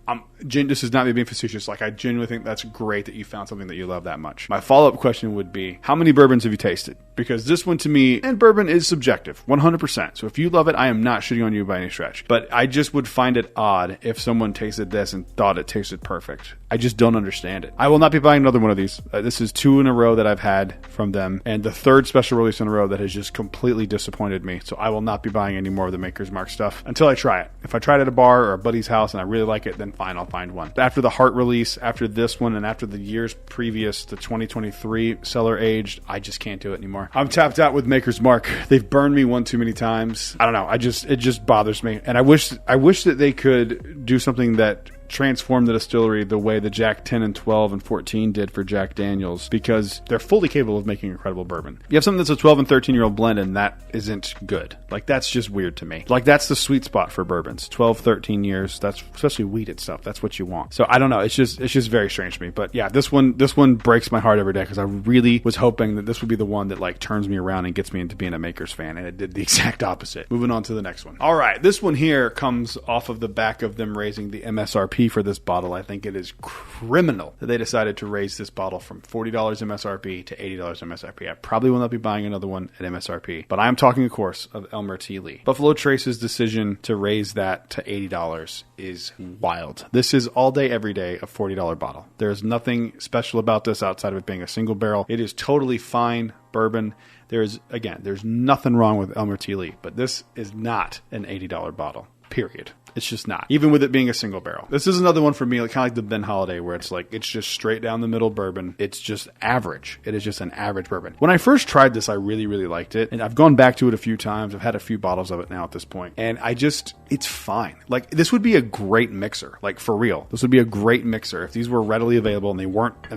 This is not me being facetious. Like, I genuinely think that's great that you found something that you love that much. My follow-up question would be, how many bourbons have you tasted? Because this one to me, and bourbon is subjective, 100%. So if you love it, I am not shitting on you by any stretch. But I just would find it odd if someone tasted this and thought it tasted perfect. I just don't understand it. I will not be buying another one of these. This is 2 in a row that I've had from them, and the 3rd special release in a row that has just completely disappointed me. So I will not be buying any more of the Maker's Mark stuff until I try it. If I try it at a bar or a buddy's house and I really like it, then fine, I'll find one. But after the Heart release, after this one, and after the years previous, the 2023 cellar aged, I just can't do it anymore. I'm tapped out with Maker's Mark. They've burned me one too many times. I don't know. It just bothers me, and I wish that they could do something that transform the distillery the way the Jack 10 and 12 and 14 did for Jack Daniels, because they're fully capable of making incredible bourbon. You have something that's a 12 and 13-year-old blend, and that isn't good. Like, that's just weird to me. Like, that's the sweet spot for bourbons. 12, 13 years, that's especially wheated stuff. That's what you want. So I don't know. It's just very strange to me. But yeah, this one breaks my heart every day, because I really was hoping that this would be the one that like turns me around and gets me into being a Maker's fan, and it did the exact opposite. Moving on to the next one. All right, this one here comes off of the back of them raising the MSRP for this bottle. I think it is criminal that they decided to raise this bottle from $40 MSRP to $80 MSRP. I probably will not be buying another one at MSRP, but I am talking, of course, of Elmer T. Lee. Buffalo Trace's decision to raise that to $80 is wild. This is all day, every day, a $40 bottle. There's nothing special about this outside of it being a single barrel. It is totally fine bourbon. There's nothing wrong with Elmer T. Lee, but this is not an $80 bottle, period. It's just not. Even with it being a single barrel. This is another one for me, like, kind of like the Ben Holiday, where it's like, it's just straight down the middle bourbon. It's just average. It is just an average bourbon. When I first tried this, I really, really liked it. And I've gone back to it a few times. I've had a few bottles of it now at this point. And it's fine. Like, this would be a great mixer. Like, for real. This would be a great mixer. If these were readily available and they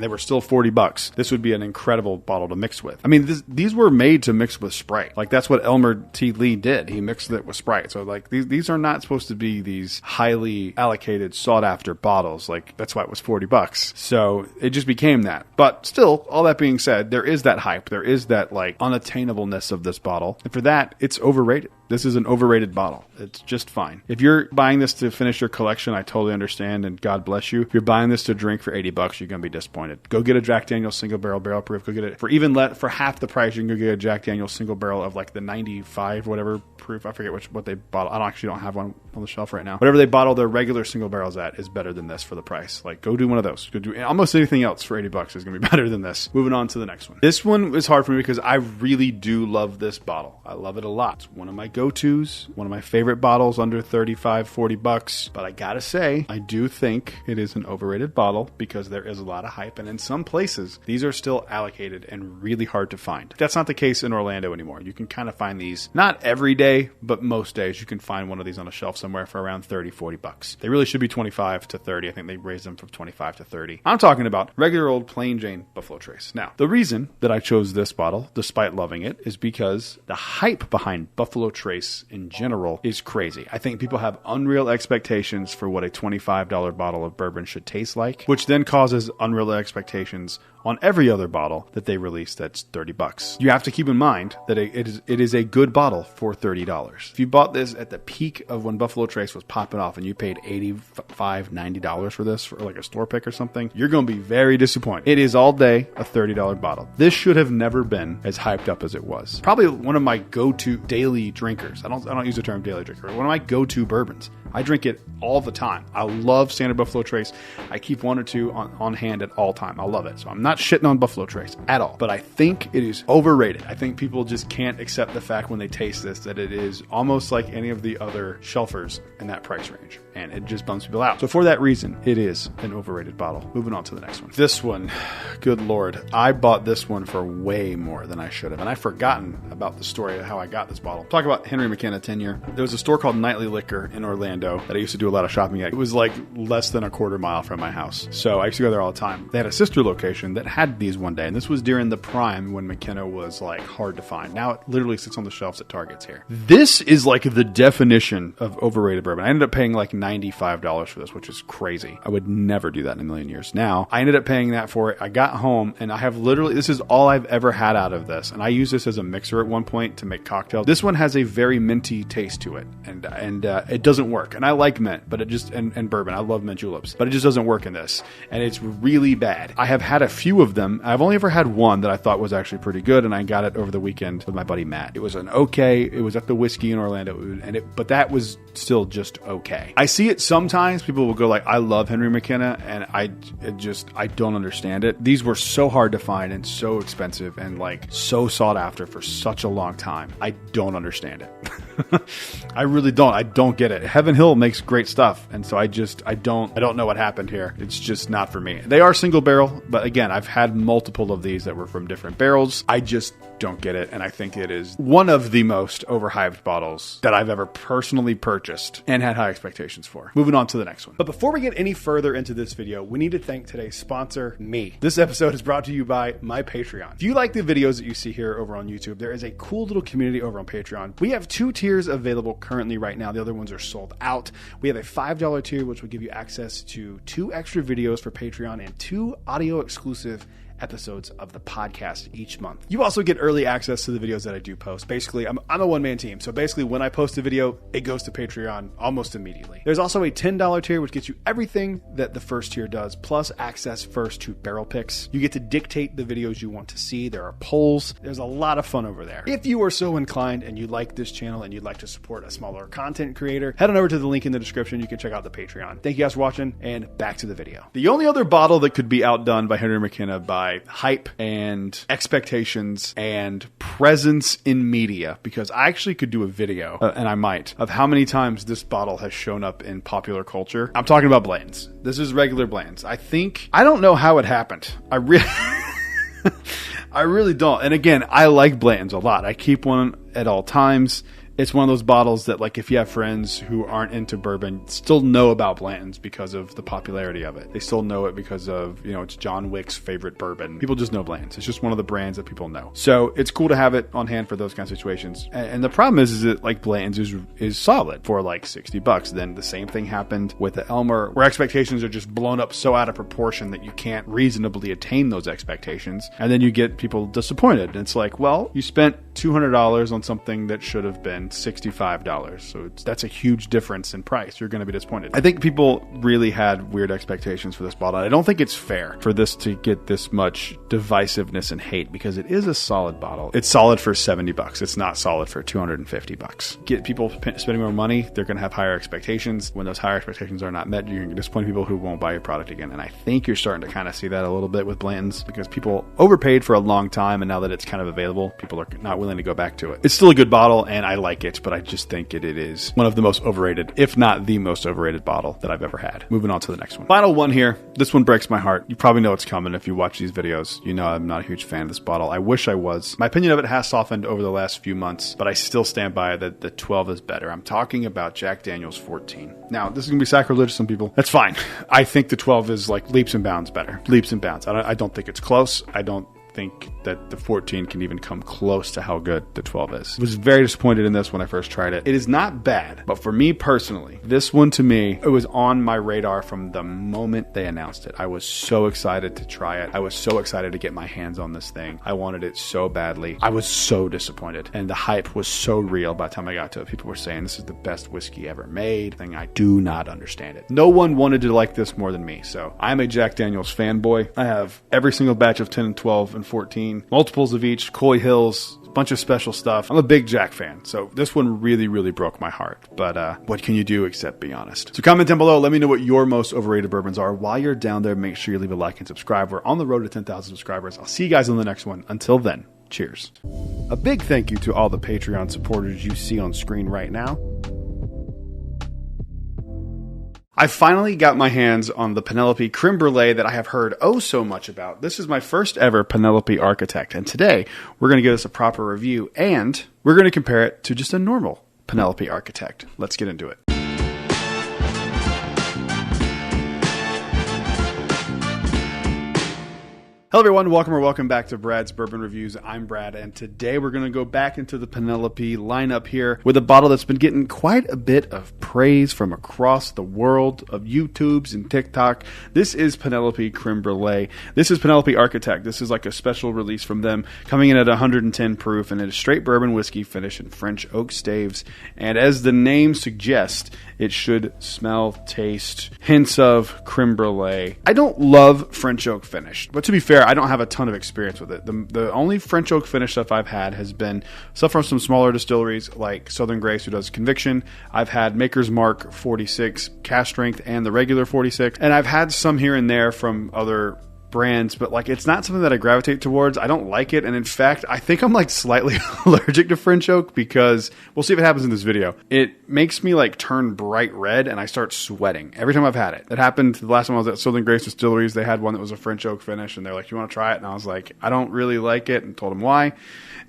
were still $40, this would be an incredible bottle to mix with. I mean, these were made to mix with Sprite. Like, that's what Elmer T. Lee did. He mixed it with Sprite. So, like, these are not supposed to be these highly allocated, sought after bottles. Like, that's why it was $40. So it just became that. But still, all that being said, there is that hype. There is that, like, unattainableness of this bottle. And for that, it's overrated. This is an overrated bottle. It's just fine. If you're buying this to finish your collection, I totally understand, and God bless you. If you're buying this to drink for $80, you're going to be disappointed. Go get a Jack Daniel's single barrel proof. Go get it for half the price. You can go get a Jack Daniel's single barrel of like the 95 whatever proof. I forget what they bottle. I actually don't have one on the shelf right now. Whatever they bottle their regular single barrels at is better than this for the price. Like, go do one of those. Go do almost anything else for $80 is going to be better than this. Moving on to the next one. This one is hard for me because I really do love this bottle. I love it a lot. It's one of my go-tos. One of my favorite bottles under $35-$40. But I gotta say, I do think it is an overrated bottle because there is a lot of hype. And in some places, these are still allocated and really hard to find. That's not the case in Orlando anymore. You can kind of find these, not every day, but most days you can find one of these on a shelf somewhere for around $30-$40. They really should be $25 to $30. I think they raised them from $25 to $30. I'm talking about regular old plain Jane Buffalo Trace. Now, the reason that I chose this bottle, despite loving it, is because the hype behind Buffalo Trace in general is crazy. I think people have unreal expectations for what a $25 bottle of bourbon should taste like, which then causes unreal expectations on every other bottle that they release that's $30. You have to keep in mind that it is a good bottle for $30. If you bought this at the peak of when Buffalo Trace was popping off and you paid $85, $90 for this for like a store pick or something, you're going to be very disappointed. It is all day a $30 bottle. This should have never been as hyped up as it was. Probably one of my go-to daily drinkers. I don't use the term daily drinker. One of my go-to bourbons. I drink it all the time. I love Standard Buffalo Trace. I keep one or two on hand at all time. I love it. So I'm not shitting on Buffalo Trace at all. But I think it is overrated. I think people just can't accept the fact when they taste this that it is almost like any of the other shelfers in that price range. And it just bums people out. So for that reason, it is an overrated bottle. Moving on to the next one. This one, good Lord. I bought this one for way more than I should have. And I've forgotten about the story of how I got this bottle. Talk about Henry McKenna tenure. There was a store called Nightly Liquor in Orlando that I used to do a lot of shopping at. It was like less than a quarter mile from my house. So I used to go there all the time. They had a sister location that had these one day. And this was during the prime when McKenna was like hard to find. Now it literally sits on the shelves at Targets here. This is like the definition of overrated bourbon. I ended up paying like $95 for this, which is crazy. I would never do that in a million years. Now, I ended up paying that for it. I got home and I have literally, this is all I've ever had out of this. And I used this as a mixer at one point to make cocktails. This one has a very minty taste to it. And it doesn't work. work. And I like mint, but it just, and bourbon. I love mint juleps, but it just doesn't work in this. And it's really bad. I have had a few of them. I've only ever had one that I thought was actually pretty good, and I got it over the weekend with my buddy Matt. It was it was at the Whiskey in Orlando, but that was still just okay. I see it sometimes. People will go like, I love Henry McKenna, and I don't understand it. These were so hard to find and so expensive and like so sought after for such a long time. I don't understand it. I really don't. I don't get it. Heaven Hill makes great stuff, and so I don't know what happened here. It's just not for me. They are single barrel, but again, I've had multiple of these that were from different barrels. I just don't get it, and I think it is one of the most overhyped bottles that I've ever personally purchased and had high expectations for. Moving on to the next one. But before we get any further into this video, we need to thank today's sponsor, me. This episode is brought to you by my Patreon. If you like the videos that you see here over on YouTube, there is a cool little community over on Patreon. We have 2 tiers available currently right now. The other ones are sold out. We have a $5 tier, which will give you access to 2 extra videos for Patreon and 2 audio exclusive episodes of the podcast each month. You also get early access to the videos that I do post. Basically, I'm a one-man team. So basically, when I post a video, it goes to Patreon almost immediately. There's also a $10 tier, which gets you everything that the first tier does, plus access first to barrel picks. You get to dictate the videos you want to see. There are polls. There's a lot of fun over there. If you are so inclined and you like this channel and you'd like to support a smaller content creator, head on over to the link in the description. You can check out the Patreon. Thank you guys for watching, and back to the video. The only other bottle that could be outdone by Henry McKenna by hype and expectations and presence in media, because I actually could do a video, and I might, of how many times this bottle has shown up in popular culture. I'm talking about Blanton's. This is regular Blanton's. I don't know how it happened. I really don't. And again, I like Blanton's a lot. I keep one at all times. It's one of those bottles that, like, if you have friends who aren't into bourbon, still know about Blanton's because of the popularity of it. They still know it because of, it's John Wick's favorite bourbon. People just know Blanton's. It's just one of the brands that people know. So it's cool to have it on hand for those kind of situations. And the problem is that, like, Blanton's is solid for like $60. Then the same thing happened with the Elmer, where expectations are just blown up so out of proportion that you can't reasonably attain those expectations. And then you get people disappointed. And it's like, well, you spent $200 on something that should have been $65. So that's a huge difference in price. You're going to be disappointed. I think people really had weird expectations for this bottle. I don't think it's fair for this to get this much divisiveness and hate, because it is a solid bottle. It's solid for $70. It's not solid for $250. Get people spending more money. They're going to have higher expectations. When those higher expectations are not met, you're going to disappoint people who won't buy your product again. And I think you're starting to kind of see that a little bit with Blanton's, because people overpaid for a long time, and now that it's kind of available, people are not willing to go back to it. It's still a good bottle, and I like it, but I just think it is one of the most overrated, if not the most overrated bottle that I've ever had. Moving on to the next one. Final one here. This one breaks my heart. You probably know it's coming if you watch these videos. You know I'm not a huge fan of this bottle. I wish I was. My opinion of it has softened over the last few months, but I still stand by that the 12 is better. I'm talking about Jack Daniel's 14. Now, this is going to be sacrilegious to some people. That's fine. I think the 12 is like leaps and bounds better. Leaps and bounds. I don't think it's close. I don't think that the 14 can even come close to how good the 12 is. I was very disappointed in this when I first tried it. It is not bad, but for me personally, this one to me, it was on my radar from the moment they announced it. I was so excited to try it. I was so excited to get my hands on this thing. I wanted it so badly. I was so disappointed, and the hype was so real by the time I got to it. People were saying this is the best whiskey ever made. I do not understand it. No one wanted to like this more than me, so I'm a Jack Daniel's fanboy. I have every single batch of 10 and 12 and 14, multiples of each, Coy Hills, a bunch of special stuff. I'm a big Jack fan, so this one really, really broke my heart. But what can you do except be honest? So comment down below. Let me know what your most overrated bourbons are. While you're down there, make sure you leave a like and subscribe. We're on the road to 10,000 subscribers. I'll see you guys on the next one. Until then, cheers. A big thank you to all the Patreon supporters you see on screen right now. I finally got my hands on the Penelope Creme Brulee that I have heard oh so much about. This is my first ever Penelope Architect, and today we're going to give this a proper review, and we're going to compare it to just a normal Penelope Architect. Let's get into it. Hello everyone, welcome back to Brad's Bourbon Reviews. I'm Brad, and today we're going to go back into the Penelope lineup here with a bottle that's been getting quite a bit of praise from across the world of YouTubes and TikTok. This is Penelope Creme Brulee. This is Penelope Architect. This is like a special release from them, coming in at 110 proof, and it is straight bourbon whiskey finish in French oak staves. And as the name suggests, it should smell, taste, hints of creme brulee. I don't love French oak finish, but to be fair, I don't have a ton of experience with it. The only French oak finish stuff I've had has been stuff from some smaller distilleries like Southern Grace, who does Conviction. I've had Maker's Mark 46 cask strength and the regular 46, and I've had some here and there from other brands, but like it's not something that I gravitate towards. I don't like it, and in fact I think I'm like slightly allergic to French oak, because we'll see if it happens in this video. It makes me like turn bright red and I start sweating every time I've had it. That happened the last time I was at Southern Grace Distilleries. They had one that was a French oak finish, and they're like, you want to try it? And I was like, I don't really like it, and told them why.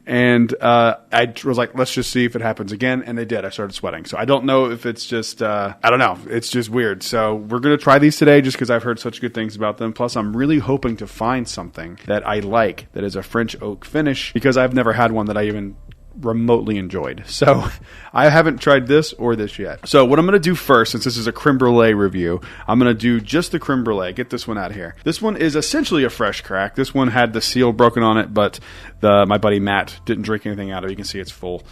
And I was like, let's just see if it happens again. And they did. I started sweating. So I don't know if it's just, I don't know. It's just weird. So we're going to try these today just because I've heard such good things about them. Plus, I'm really hoping to find something that I like that is a French oak finish, because I've never had one that I even remotely enjoyed. So I haven't tried this or this yet. So what I'm going to do first, since this is a creme brulee review, I'm going to do just the creme brulee. Get this one out of here. This one is essentially a fresh crack. This one had the seal broken on it, but my buddy Matt didn't drink anything out of it. You can see it's full.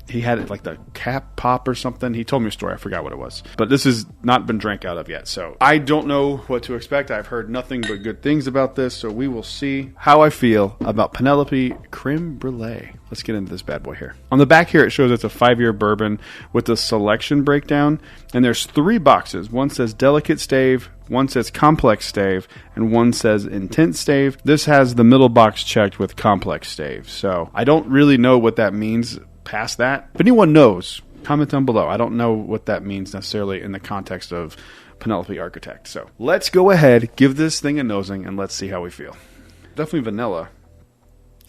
He had it like the cap pop or something. He told me a story. I forgot what it was. But this has not been drank out of yet. So I don't know what to expect. I've heard nothing but good things about this. So we will see how I feel about Penelope Creme Brulee. Let's get into this bad boy here. On the back here, it shows it's a 5-year bourbon with the selection breakdown. And there's 3 boxes. One says delicate stave, one says complex stave, and one says intense stave. This has the middle box checked with complex stave. So I don't really know what that means past that. If anyone knows, comment down below. I don't know what that means necessarily in the context of Penelope Architect. So let's go ahead, give this thing a nosing, and let's see how we feel. Definitely vanilla,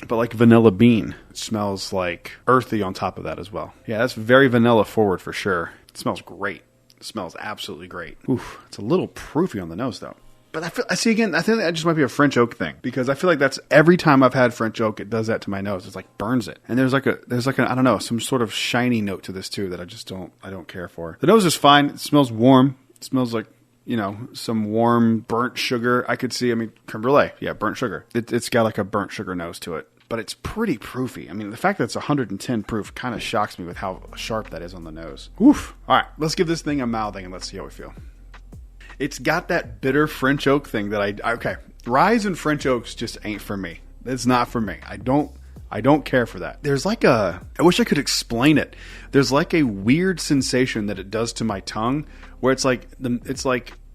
but like vanilla bean. It smells like earthy on top of that as well. Yeah, that's very vanilla forward for sure. It smells great. It smells absolutely great. Oof, it's a little proofy on the nose though. But I think that just might be a French oak thing, because I feel like that's every time I've had French oak, it does that to my nose. It's like burns it. And there's like I don't know, some sort of shiny note to this too that I don't care for. The nose is fine. It smells warm. It smells like, some warm burnt sugar. I could see, creme brulee. Yeah, burnt sugar. It's got like a burnt sugar nose to it. But it's pretty proofy. The fact that it's 110 proof kind of shocks me with how sharp that is on the nose. Oof. All right, let's give this thing a mouthing and let's see how we feel. It's got that bitter French oak thing that okay. Rye and French oaks just ain't for me. It's not for me. I don't care for that. There's like I wish I could explain it. There's like a weird sensation that it does to my tongue where it's like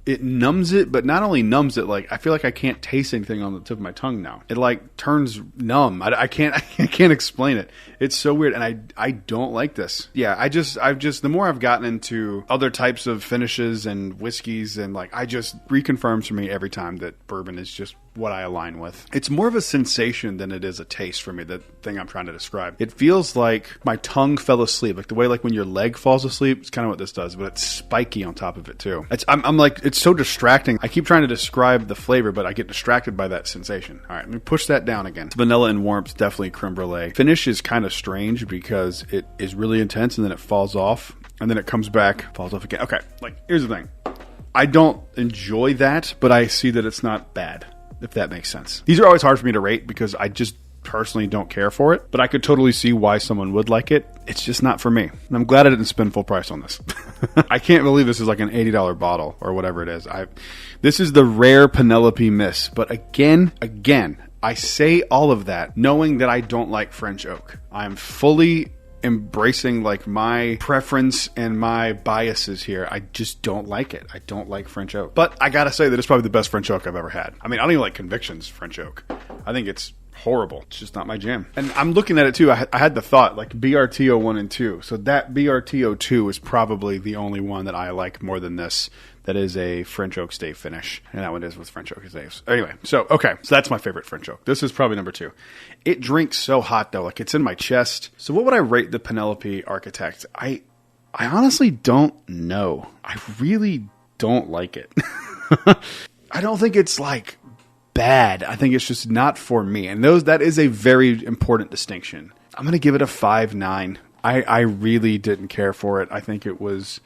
it numbs it, but not only numbs it, like I feel like I can't taste anything on the tip of my tongue now. It like turns numb. I can't explain it. It's so weird, and I don't like this. Yeah, I've just the more I've gotten into other types of finishes and whiskeys, and like I just reconfirms for me every time that bourbon is just what I align with. It's more of a sensation than it is a taste for me, the thing I'm trying to describe. It feels like my tongue fell asleep, like the way like when your leg falls asleep. It's kind of what this does, but it's spiky on top of it too. I'm like, it's so distracting. I keep trying to describe the flavor, but I get distracted by that sensation. All right, let me push that down again. Vanilla and warmth, definitely creme brulee. Finish is kind of strange because it is really intense and then it falls off and then it comes back, falls off again. Okay, like here's the thing. I don't enjoy that, but I see that it's not bad, if that makes sense. These are always hard for me to rate because I just personally don't care for it, but I could totally see why someone would like it. It's just not for me. And I'm glad I didn't spend full price on this. I can't believe this is like an $80 bottle or whatever it is. This is the rare Penelope Miss, but again, I say all of that knowing that I don't like French oak. I'm fully embracing like my preference and my biases here. I just don't like it. I don't like French oak. But I gotta say that it's probably the best French oak I've ever had. I don't even like Conviction's French oak. I think it's horrible. It's just not my jam. And I'm looking at it too. I had the thought like BRTO 1 and 2. So that BRTO 2 is probably the only one that I like more than this. That is a French oak stave finish. And that one is with French oak staves. Anyway, so that's my favorite French oak. This is probably number 2. It drinks so hot though. Like it's in my chest. So what would I rate the Penelope Architect? I honestly don't know. I really don't like it. I don't think it's like bad. I think it's just not for me. And that is a very important distinction. I'm going to give it a 5.9. I really didn't care for it. I think it was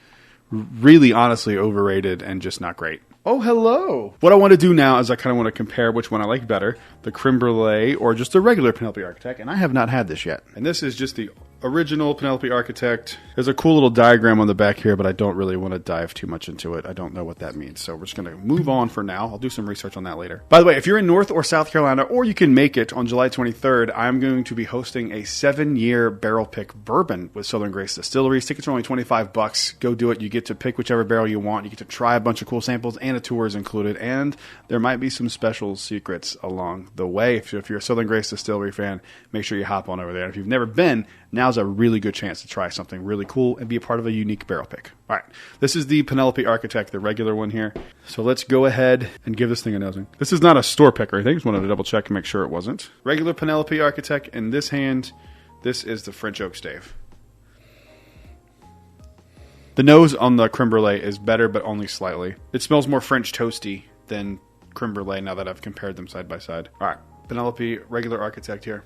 really honestly overrated and just not great. Oh, hello. What I want to do now is I kind of want to compare which one I like better, the creme brulee or just the regular Penelope Architect, and I have not had this yet. And this is just the original Penelope Architect. There's a cool little diagram on the back here, but I don't really want to dive too much into it. I don't know what that means, so we're just going to move on for now. I'll do some research on that later. By the way, if you're in North or South Carolina, or you can make it on July 23rd, I'm going to be hosting a 7-year barrel pick bourbon with Southern Grace Distilleries. Tickets are only $25. Go do it. You get to pick whichever barrel you want. You get to try a bunch of cool samples, and a tour is included, and there might be some special secrets along the way. If you're a Southern Grace Distillery fan, make sure you hop on over there. If you've never been, now's a really good chance to try something really cool and be a part of a unique barrel pick. All right, this is the Penelope Architect, the regular one here. So let's go ahead and give this thing a nosing. This is not a store pick or anything. Just wanted to double check and make sure it wasn't. Regular Penelope Architect. In this hand, this is the French oak stave. The nose on the creme brulee is better, but only slightly. It smells more French toasty than creme brulee now that I've compared them side by side. All right, Penelope, regular Architect here.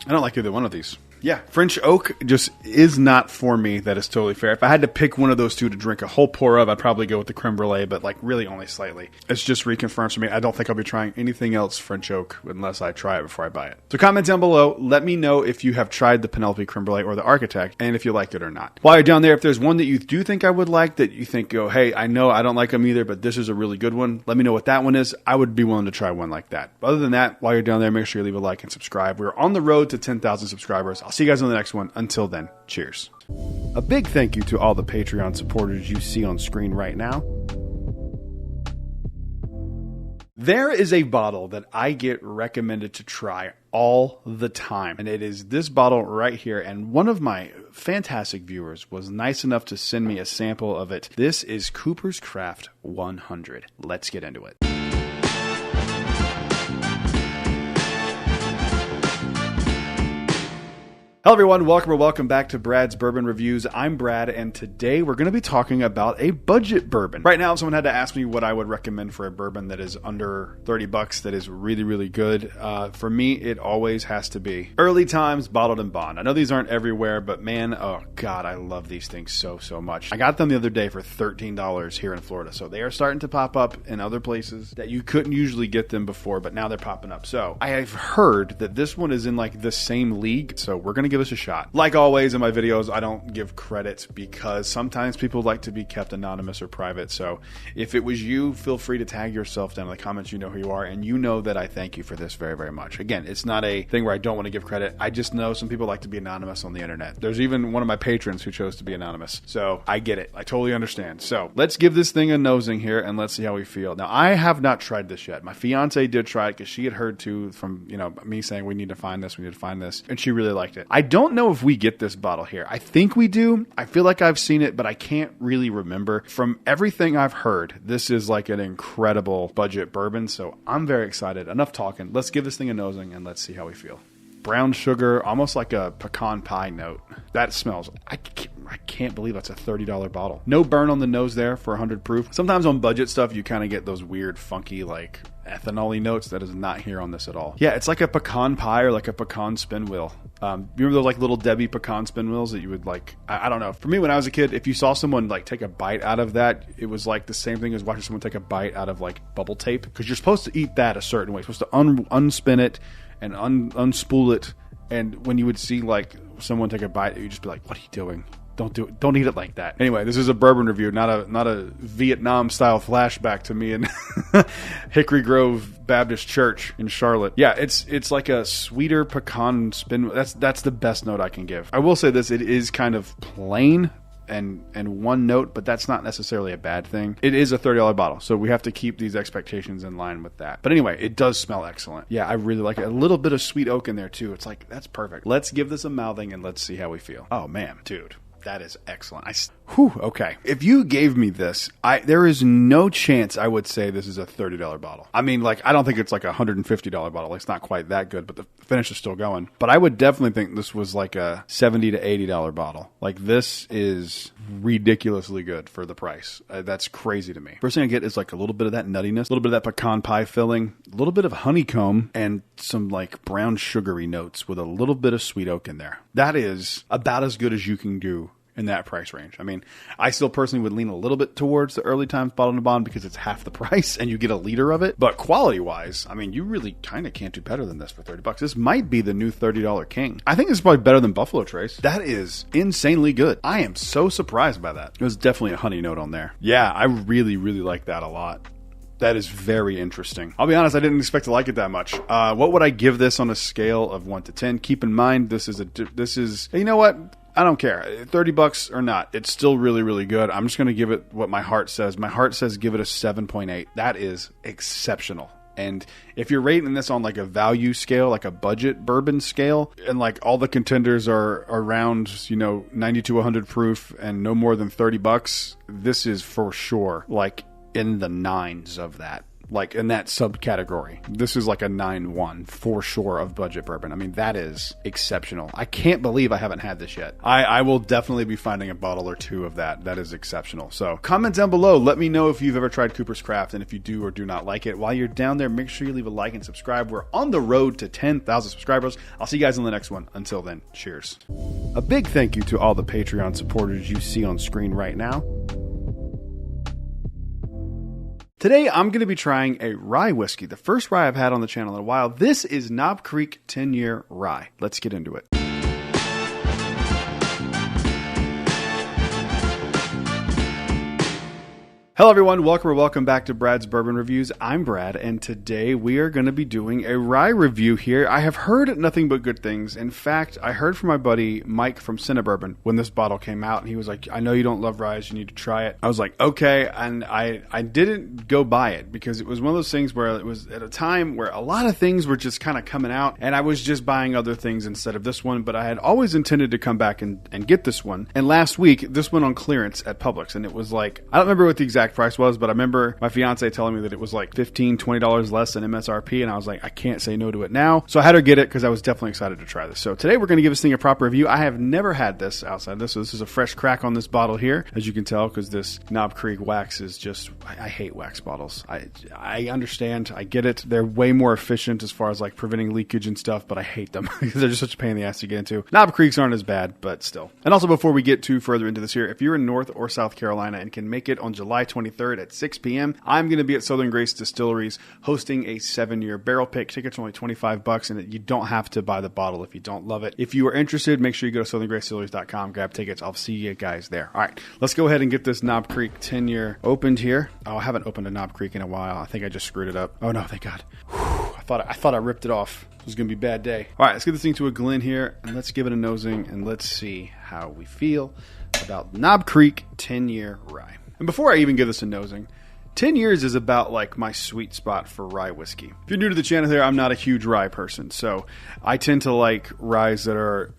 I don't like either one of these. Yeah, French oak just is not for me. That is totally fair. If I had to pick one of those two to drink a whole pour of, I'd probably go with the creme brulee, but like really only slightly. It's just reconfirms for me. I don't think I'll be trying anything else French oak unless I try it before I buy it. So comment down below. Let me know if you have tried the Penelope creme brulee or the Architect and if you liked it or not. While you're down there, if there's one that you do think I would like that you think, oh, hey, I know I don't like them either, but this is a really good one. Let me know what that one is. I would be willing to try one like that. Other than that, while you're down there, make sure you leave a like and subscribe. We're on the road to 10,000 subscribers. I'll see you guys on the next one. Until then, cheers. A big thank you to all the Patreon supporters you see on screen right now. There is a bottle that I get recommended to try all the time, and it is this bottle right here. And one of my fantastic viewers was nice enough to send me a sample of it. This is Cooper's Craft 100. Let's get into it. Hello everyone, welcome back to Brad's Bourbon Reviews. I'm Brad, and today we're going to be talking about a budget bourbon. Right now, someone had to ask me what I would recommend for a bourbon that is under $30 that is really, really good. For me, it always has to be Early Times Bottled in Bond. I know these aren't everywhere, but man, oh God, I love these things so much. I got them the other day for $13 here in Florida, so they are starting to pop up in other places that you couldn't usually get them before, but now they're popping up. So I have heard that this one is in like the same league, so we're going to give us a shot. Like always in my videos, I don't give credit because sometimes people like to be kept anonymous or private. So if it was you, feel free to tag yourself down in the comments. You know who you are, and you know that I thank you for this very, very much. Again, it's not a thing where I don't want to give credit. I just know some people like to be anonymous on the internet. There's even one of my patrons who chose to be anonymous. So I get it. I totally understand. So let's give this thing a nosing here and let's see how we feel. Now, I have not tried this yet. My fiance did try it because she had heard too from, me saying we need to find this, and she really liked it. I don't know if we get this bottle here. I think we do. I feel like I've seen it, but I can't really remember. From everything I've heard, this is like an incredible budget bourbon, so I'm very excited. Enough talking. Let's give this thing a nosing and let's see how we feel. Brown sugar, almost like a pecan pie note. That smells. I can't believe that's a $30 bottle. No burn on the nose there for 100 proof. Sometimes on budget stuff, you kind of get those weird, funky, like ethanol-y notes. That is not here on this at all. Yeah, it's like a pecan pie or like a pecan spin wheel. You remember those like little Debbie pecan spin wheels that you would like, I don't know. For me, when I was a kid, if you saw someone like take a bite out of that, it was like the same thing as watching someone take a bite out of like bubble tape. Because you're supposed to eat that a certain way. You're supposed to unspin it and unspool it. And when you would see like someone take a bite, you'd just be like, what are you doing? Don't do it. Don't eat it like that. Anyway, this is a bourbon review, not a Vietnam style flashback to me in Hickory Grove Baptist Church in Charlotte. Yeah, it's like a sweeter pecan spin. That's the best note I can give. I will say this: it is kind of plain and one note, but that's not necessarily a bad thing. It is a $30 bottle, so we have to keep these expectations in line with that. But anyway, it does smell excellent. Yeah, I really like it. A little bit of sweet oak in there too. It's like, that's perfect. Let's give this a mouthing and let's see how we feel. Oh man, dude. That is excellent. Whew, okay. If you gave me this, there is no chance I would say this is a $30 bottle. I mean, like, I don't think it's like a $150 bottle. Like, it's not quite that good, but the finish is still going. But I would definitely think this was like a $70 to $80 bottle. Like, this is ridiculously good for the price. That's crazy to me. First thing I get is like a little bit of that nuttiness, a little bit of that pecan pie filling, a little bit of honeycomb, and some like brown sugary notes with a little bit of sweet oak in there. That is about as good as you can do in that price range. I mean, I still personally would lean a little bit towards the early times bottle and bond because it's half the price and you get a liter of it. But quality wise, I mean, you really kind of can't do better than this for $30. This might be the new $30 king. I think this is probably better than Buffalo Trace. That is insanely good. I am so surprised by that. There's definitely a honey note on there. Yeah, I really, really like that a lot. That is very interesting. I'll be honest, I didn't expect to like it that much. What would I give this on a scale of 1 to 10? Keep in mind, this is, you know what? I don't care. $30 or not. It's still really, really good. I'm just going to give it what my heart says. My heart says give it a 7.8. That is exceptional. And if you're rating this on like a value scale, like a budget bourbon scale, and like all the contenders are around, 90 to 100 proof and no more than $30, this is for sure like in the nines of that. Like in that subcategory. This is like a 9-1 for sure of budget bourbon. I mean, that is exceptional. I can't believe I haven't had this yet. I will definitely be finding a bottle or two of that. That is exceptional. So comment down below. Let me know if you've ever tried Cooper's Craft and if you do or do not like it. While you're down there, make sure you leave a like and subscribe. We're on the road to 10,000 subscribers. I'll see you guys in the next one. Until then, cheers. A big thank you to all the Patreon supporters you see on screen right now. Today, I'm going to be trying a rye whiskey, the first rye I've had on the channel in a while. This is Knob Creek 10-Year Rye. Let's get into it. Hello everyone, welcome back to Brad's Bourbon Reviews. I'm Brad, and today we are going to be doing a rye review here. I have heard nothing but good things. In fact, I heard from my buddy Mike from Cinnabourbon when this bottle came out, and he was like, I know you don't love ryes, you need to try it. I was like, okay, and I didn't go buy it because it was one of those things where it was at a time where a lot of things were just kind of coming out, and I was just buying other things instead of this one, but I had always intended to come back and get this one. And last week, this went on clearance at Publix, and it was like, I don't remember what the exact price was, but I remember my fiance telling me that it was like $15, $20 less than MSRP, and I was like, I can't say no to it now. So I had her get it because I was definitely excited to try this. So today we're going to give this thing a proper review. I have never had this outside this, so this is a fresh crack on this bottle here, as you can tell, because this Knob Creek wax is just, I hate wax bottles. I understand, I get it. They're way more efficient as far as like preventing leakage and stuff, but I hate them because they're just such a pain in the ass to get into. Knob Creeks aren't as bad, but still. And also, before we get too further into this here, if you're in North or South Carolina and can make it on July 23rd at 6 p.m., I'm going to be at Southern Grace Distilleries hosting a 7-year barrel pick. Tickets are only $25, and you don't have to buy the bottle if you don't love it. If you are interested, make sure you go to southerngracedistilleries.com, grab tickets. I'll see you guys there. All right, let's go ahead and get this Knob Creek 10-year opened here. Oh, I haven't opened a Knob Creek in a while. I think I just screwed it up. Oh, no, thank God. Whew, I thought I ripped it off. It was going to be a bad day. All right, let's get this thing to a Glen here, and let's give it a nosing, and let's see how we feel about Knob Creek 10-Year Rye. And before I even give this a nosing, 10 years is about like my sweet spot for rye whiskey. If you're new to the channel here, I'm not a huge rye person, so I tend to like ryes that are,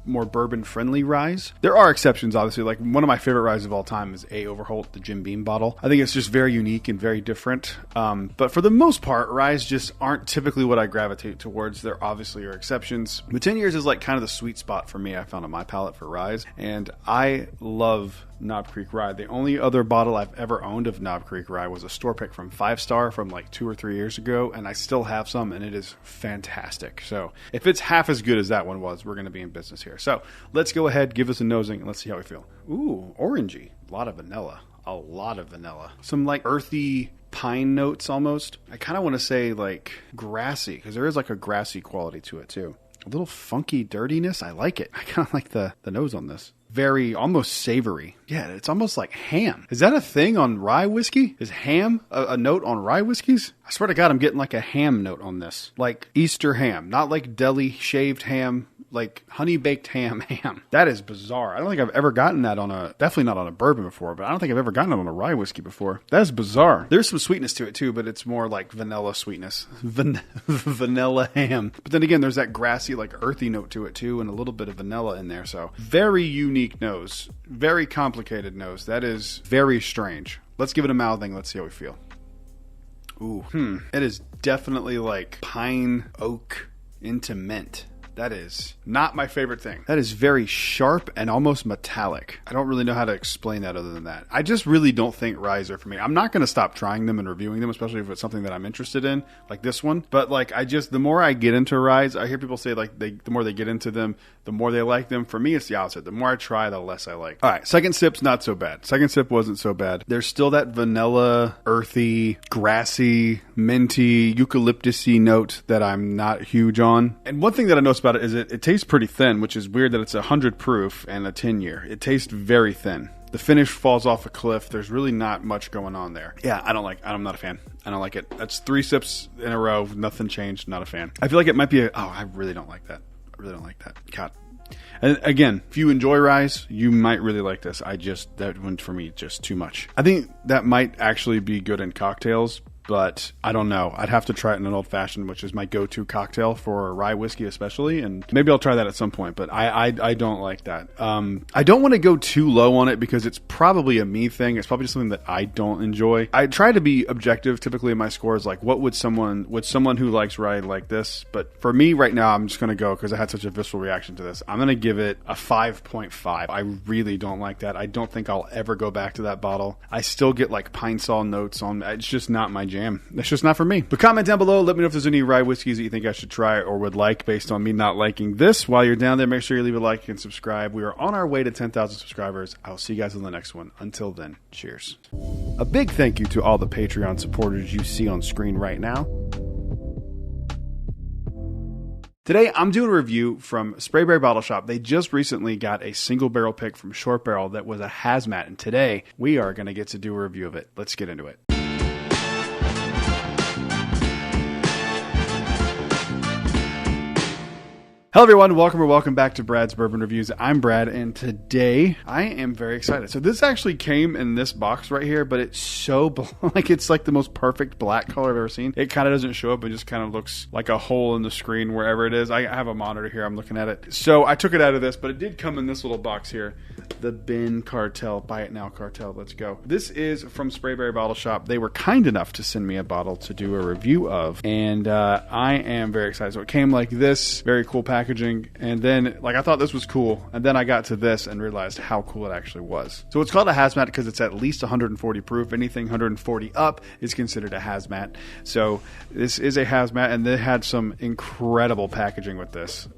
more bourbon friendly ryes. There are exceptions, obviously. Like one of my favorite ryes of all time is A. Overholt, the Jim Beam bottle. I think it's just very unique and very different. But for the most part, ryes just aren't typically what I gravitate towards. There obviously are exceptions. But 10 years is like kind of the sweet spot for me, I found on my palate for ryes. And I love Knob Creek Rye. The only other bottle I've ever owned of Knob Creek Rye was a store pick from 5 Star from like 2 or 3 years ago, and I still have some, and it is fantastic. So if it's half as good as that one was, we're going to be in business here. So let's go ahead, give us a nosing, and let's see how we feel. Ooh, orangey. A lot of vanilla. Some like earthy pine notes almost. I kind of want to say like grassy, because there is like a grassy quality to it too. A little funky dirtiness. I like it. I kind of like the nose on this. Very almost savory. Yeah, it's almost like ham. Is that a thing on rye whiskey? Is ham a note on rye whiskeys? I swear to God, I'm getting like a ham note on this. Like Easter ham. Not like deli shaved ham. like honey baked ham. That is bizarre. I don't think I've ever gotten that definitely not on a bourbon before, but I don't think I've ever gotten it on a rye whiskey before. That is bizarre. There's some sweetness to it too, but it's more like vanilla sweetness. Vanilla ham. But then again, there's that grassy, like earthy note to it too, and a little bit of vanilla in there. So very unique nose. Very complicated nose. That is very strange. Let's give it a mouthing. Let's see how we feel. Ooh, It is definitely like pine oak into mint. That is not my favorite thing. That is very sharp and almost metallic. I don't really know how to explain that other than that. I just really don't think ryes are for me. I'm not going to stop trying them and reviewing them, especially if it's something that I'm interested in, like this one. But like, the more I get into ryes, I hear people say like the more they get into them, the more they like them. For me, it's the opposite. The more I try, the less I like. All right, second sip's not so bad. Second sip wasn't so bad. There's still that vanilla, earthy, grassy, minty, eucalyptus-y note that I'm not huge on. And one thing that I noticed about it is it tastes pretty thin, which is weird that it's 100 proof and a 10-year. It tastes very thin. The finish falls off a cliff. There's really not much going on there. Yeah, I'm not a fan. I don't like it. That's 3 sips in a row. Nothing changed. Not a fan. I feel like it might be I really don't like that. I really don't like that. God. And again, if you enjoy ryes, you might really like this. That one for me, just too much. I think that might actually be good in cocktails, but I don't know. I'd have to try it in an old fashioned, which is my go-to cocktail for rye whiskey especially, and maybe I'll try that at some point, but I don't like that. I don't want to go too low on it because it's probably a me thing. It's probably just something that I don't enjoy. I try to be objective typically in my scores, like what would someone who likes rye like this? But for me right now, I'm just going to go, because I had such a visceral reaction to this, I'm going to give it a 5.5. I really don't like that. I don't think I'll ever go back to that bottle. I still get like pine sol notes on. It's just not my jam. That's just not for me. But comment down below. Let me know if there's any rye whiskeys that you think I should try or would like based on me not liking this. While you're down there, make sure you leave a like and subscribe. We are on our way to 10,000 subscribers. I'll see you guys on the next one. Until then, cheers. A big thank you to all the Patreon supporters you see on screen right now. Today, I'm doing a review from Sprayberry Bottle Shop. They just recently got a single barrel pick from Short Barrel that was a hazmat, and today we are going to get to do a review of it. Let's get into it. Hello everyone, welcome back to Brad's Bourbon Reviews. I'm Brad, and today I am very excited. So this actually came in this box right here, but it's so it's like the most perfect black color I've ever seen. It kind of doesn't show up, it just kind of looks like a hole in the screen wherever it is. I have a monitor here, I'm looking at it. So I took it out of this, but it did come in this little box here. The Bin Cartel, Buy It Now Cartel, let's go. This is from Sprayberry Bottle Shop. They were kind enough to send me a bottle to do a review of, and I am very excited. So it came like this, very cool packaging, and then I thought this was cool, and then I got to this and realized how cool it actually was. So it's called a hazmat because it's at least 140 proof. Anything 140 up is considered a hazmat. So this is a hazmat, and they had some incredible packaging with this.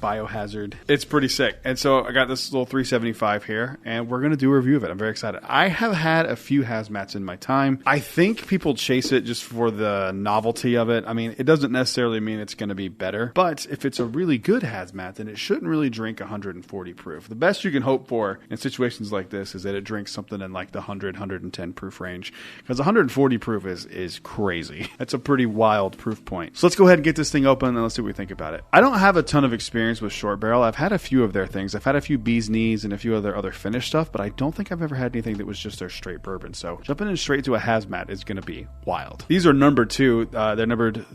Biohazard. It's pretty sick. And so I got this little 375 here, and we're going to do a review of it. I'm very excited. I have had a few hazmats in my time. I think people chase it just for the novelty of it. I mean, it doesn't necessarily mean it's going to be better, but if it's a really good hazmat, then it shouldn't really drink 140 proof. The best you can hope for in situations like this is that it drinks something in like the 100, 110 proof range, because 140 proof is crazy. That's a pretty wild proof point. So let's go ahead and get this thing open and let's see what we think about it. I don't have a ton of experience with Short Barrel. I've had a few of their things. I've had a few bee's knees and a few other finished stuff, but I don't think I've ever had anything that was just their straight bourbon. So jumping in straight to a hazmat is going to be wild. These are numbered too. They're numbered.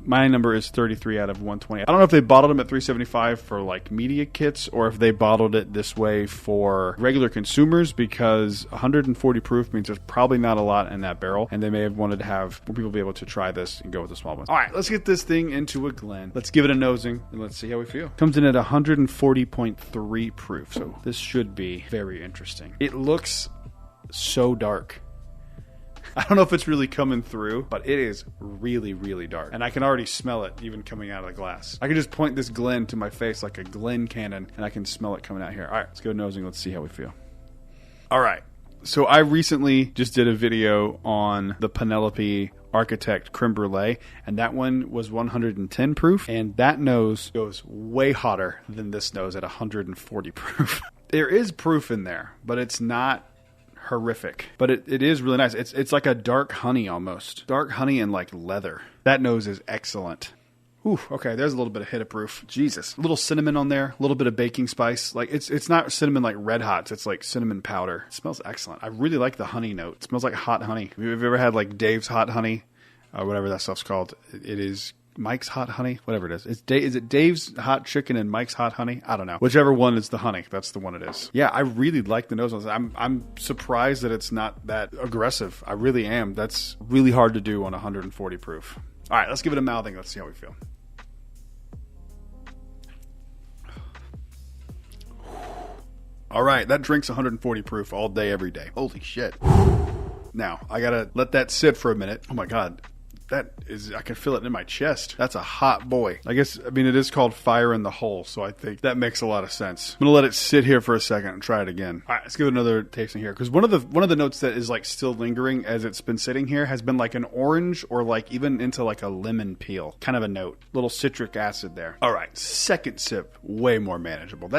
My number is 33 out of 120. I don't know if they bottled them at 375 for like media kits or if they bottled it this way for regular consumers, because 140 proof means there's probably not a lot in that barrel, and they may have wanted to have more people be able to try this and go with the small ones. All right, let's get this thing into a Glen. Let's give it a nosing and let's see how we feel. Comes in at 140.3 proof, so this should be very interesting. It looks so dark. I don't know if it's really coming through, but it is really, really dark. And I can already smell it even coming out of the glass. I can just point this Glen to my face like a Glen cannon, and I can smell it coming out here. All right, let's go nosing. Let's see how we feel. All right. So I recently just did a video on the Penelope Architect Creme Brulee, and that one was 110 proof, and that nose goes way hotter than this nose at 140 proof. There is proof in there, but it's not horrific. But it is really nice. It's like a dark honey almost. Dark honey and like leather. That nose is excellent. Ooh, okay, there's a little bit of hit of proof. Jesus. A little cinnamon on there, a little bit of baking spice. Like it's not cinnamon like Red Hots, it's like cinnamon powder. It smells excellent. I really like the honey note. It smells like hot honey. Have you ever had like Dave's Hot Honey? Whatever that stuff's called. It is Mike's Hot Honey, whatever it is. Is it Dave's Hot Chicken and Mike's Hot Honey? I don't know. Whichever one is the honey, that's the one it is. Yeah, I really like the nose on this. I'm surprised that it's not that aggressive. I really am. That's really hard to do on 140 proof. All right, let's give it a mouthing. Let's see how we feel. All right, that drink's 140 proof all day, every day. Holy shit. Now, I gotta let that sit for a minute. Oh my God. That is, I can feel it in my chest. That's a hot boy. I mean, it is called Fire in the Hole, so I think that makes a lot of sense. I'm gonna let it sit here for a second and try it again. All right, let's give it another tasting here. Because one of the notes that is like still lingering as it's been sitting here has been like an orange or like even into like a lemon peel kind of a note. Little citric acid there. All right, second sip, way more manageable.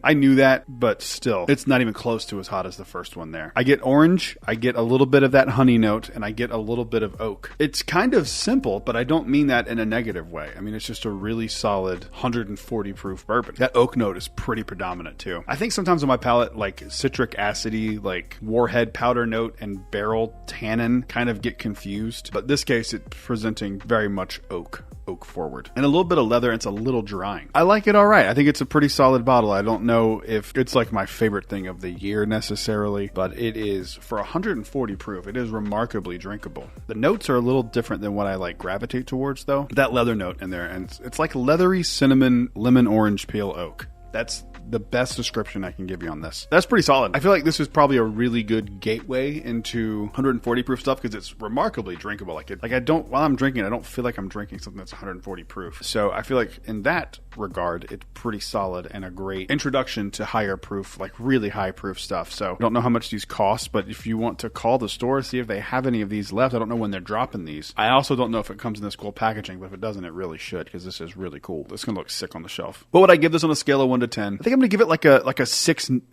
I knew that, but still, it's not even close to as hot as the first one there. I get orange, I get a little bit of that honey note, and I get a little bit of oak. It's kind of simple, but I don't mean that in a negative way. I mean, it's just a really solid 140 proof bourbon. That oak note is pretty predominant too. I think sometimes on my palate, like citric acidy, like warhead powder note and barrel tannin kind of get confused. But this case, it's presenting very much oak forward. And a little bit of leather, it's a little drying. I like it all right. I think it's a pretty solid bottle. I don't know if it's like my favorite thing of the year necessarily, but it is, for 140 proof, it is remarkably drinkable. The notes are a little different than what I like gravitate towards though. That leather note in there, and it's like leathery cinnamon, lemon orange peel oak. That's the best description I can give you on this. That's pretty solid. I feel like this is probably a really good gateway into 140 proof stuff because it's remarkably drinkable. While I'm drinking, I don't feel like I'm drinking something that's 140 proof. So I feel like in that regard, it's pretty solid and a great introduction to higher proof, like really high proof stuff. So I don't know how much these cost, but if you want to call the store, see if they have any of these left. I don't know when they're dropping these. I also don't know if it comes in this cool packaging, but if it doesn't, it really should because this is really cool. This can look sick on the shelf. What would I give this on a scale of 1 to 10? I think I'm going to give it like a 6.8,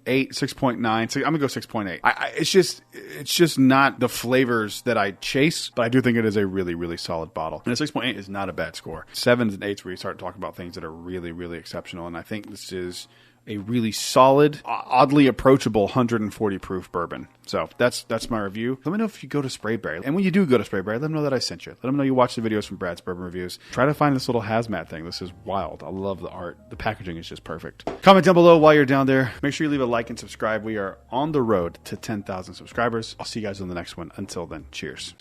6.9. So I'm going to go 6.8. It's just not the flavors that I chase, but I do think it is a really, really solid bottle. And a 6.8 is not a bad score. 7s and 8s where you start talking about things that are really, really exceptional. And I think this is a really solid, oddly approachable 140 proof bourbon. So that's my review. Let me know if you go to Sprayberry. And when you do go to Sprayberry, let them know that I sent you. Let them know you watched the videos from Brad's Bourbon Reviews. Try to find this little hazmat thing. This is wild. I love the art. The packaging is just perfect. Comment down below while you're down there. Make sure you leave a like and subscribe. We are on the road to 10,000 subscribers. I'll see you guys on the next one. Until then, cheers.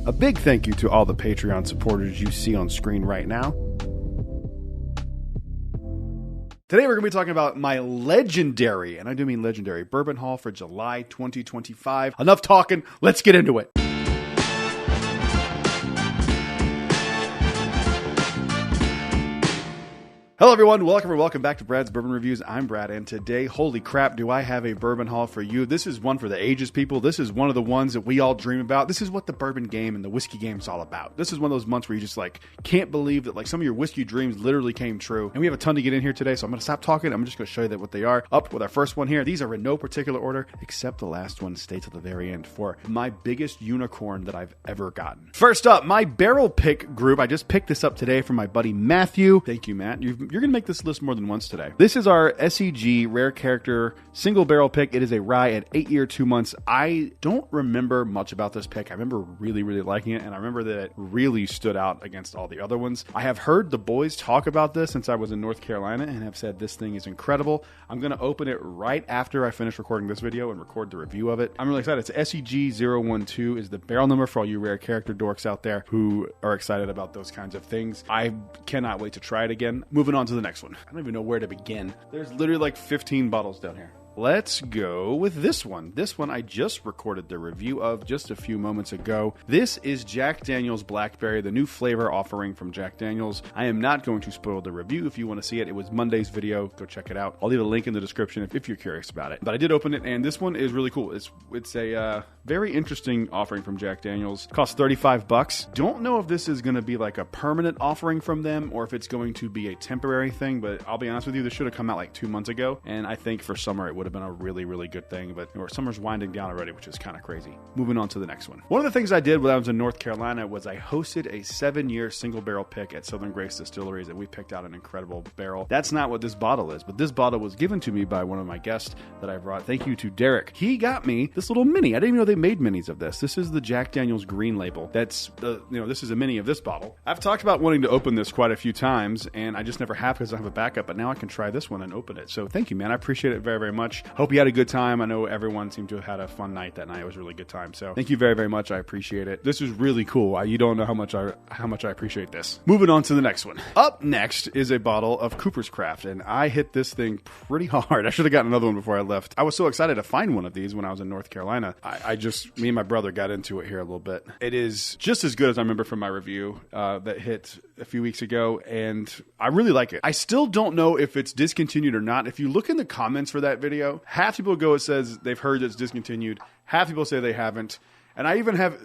A big thank you to all the Patreon supporters you see on screen right now. Today we're going to be talking about my legendary, and I do mean legendary, bourbon haul for July 2025. Enough talking, let's get into it. Hello everyone, welcome back to Brad's Bourbon Reviews. I'm Brad, and today, holy crap, do I have a bourbon haul for you. This is one for the ages, people. This is one of the ones that we all dream about. This is what the bourbon game and the whiskey game is all about. This is one of those months where you just can't believe that some of your whiskey dreams literally came true. And we have a ton to get in here today, so I'm going to stop talking. I'm just going to show you what they are. Up with our first one here. These are in no particular order, except the last one stays at the very end for my biggest unicorn that I've ever gotten. First up, my barrel pick group. I just picked this up today from my buddy Matthew. Thank you, Matt. You're going to make this list more than once today. This is our SEG Rare Character single barrel pick. It is a rye at 8 year, 2 months. I don't remember much about this pick. I remember really, really liking it, and I remember that it really stood out against all the other ones. I have heard the boys talk about this since I was in North Carolina and have said this thing is incredible. I'm going to open it right after I finish recording this video and record the review of it. I'm really excited. It's SEG 012 is the barrel number for all you Rare Character dorks out there who are excited about those kinds of things. I cannot wait to try it again. Moving on to the next one. I don't even know where to begin. There's literally 15 bottles down here. Let's go with this one. This one I just recorded the review of just a few moments ago. This is Jack Daniel's Blackberry, the new flavor offering from Jack Daniel's. I am not going to spoil the review. If you want to see it, it was Monday's video. Go check it out. I'll leave a link in the description if you're curious about it. But I did open it, and this one is really cool. It's a very interesting offering from Jack Daniel's. It costs $35. Don't know if this is going to be a permanent offering from them or if it's going to be a temporary thing, but I'll be honest with you, this should have come out 2 months ago, and I think for summer it would would have been a really, really good thing. But summer's winding down already, which is kind of crazy. Moving on to the next one. One of the things I did when I was in North Carolina was I hosted a 7-year single barrel pick at Southern Grace Distilleries, and we picked out an incredible barrel. That's not what this bottle is, but this bottle was given to me by one of my guests that I brought. Thank you to Derek. He got me this little mini. I didn't even know they made minis of this. This is the Jack Daniel's Green Label. That's this is a mini of this bottle. I've talked about wanting to open this quite a few times, and I just never have because I have a backup, but now I can try this one and open it. So thank you, man. I appreciate it very, very much. Hope you had a good time. I know everyone seemed to have had a fun night that night. It was a really good time. So thank you very, very much. I appreciate it. This is really cool. You don't know how much I appreciate this. Moving on to the next one. Up next is a bottle of Cooper's Craft, and I hit this thing pretty hard. I should have gotten another one before I left. I was so excited to find one of these when I was in North Carolina. Me and my brother got into it here a little bit. It is just as good as I remember from my review that hit a few weeks ago, and I really like it. I still don't know if it's discontinued or not. If you look in the comments for that video, half people go, it says they've heard it's discontinued. Half people say they haven't. And I even have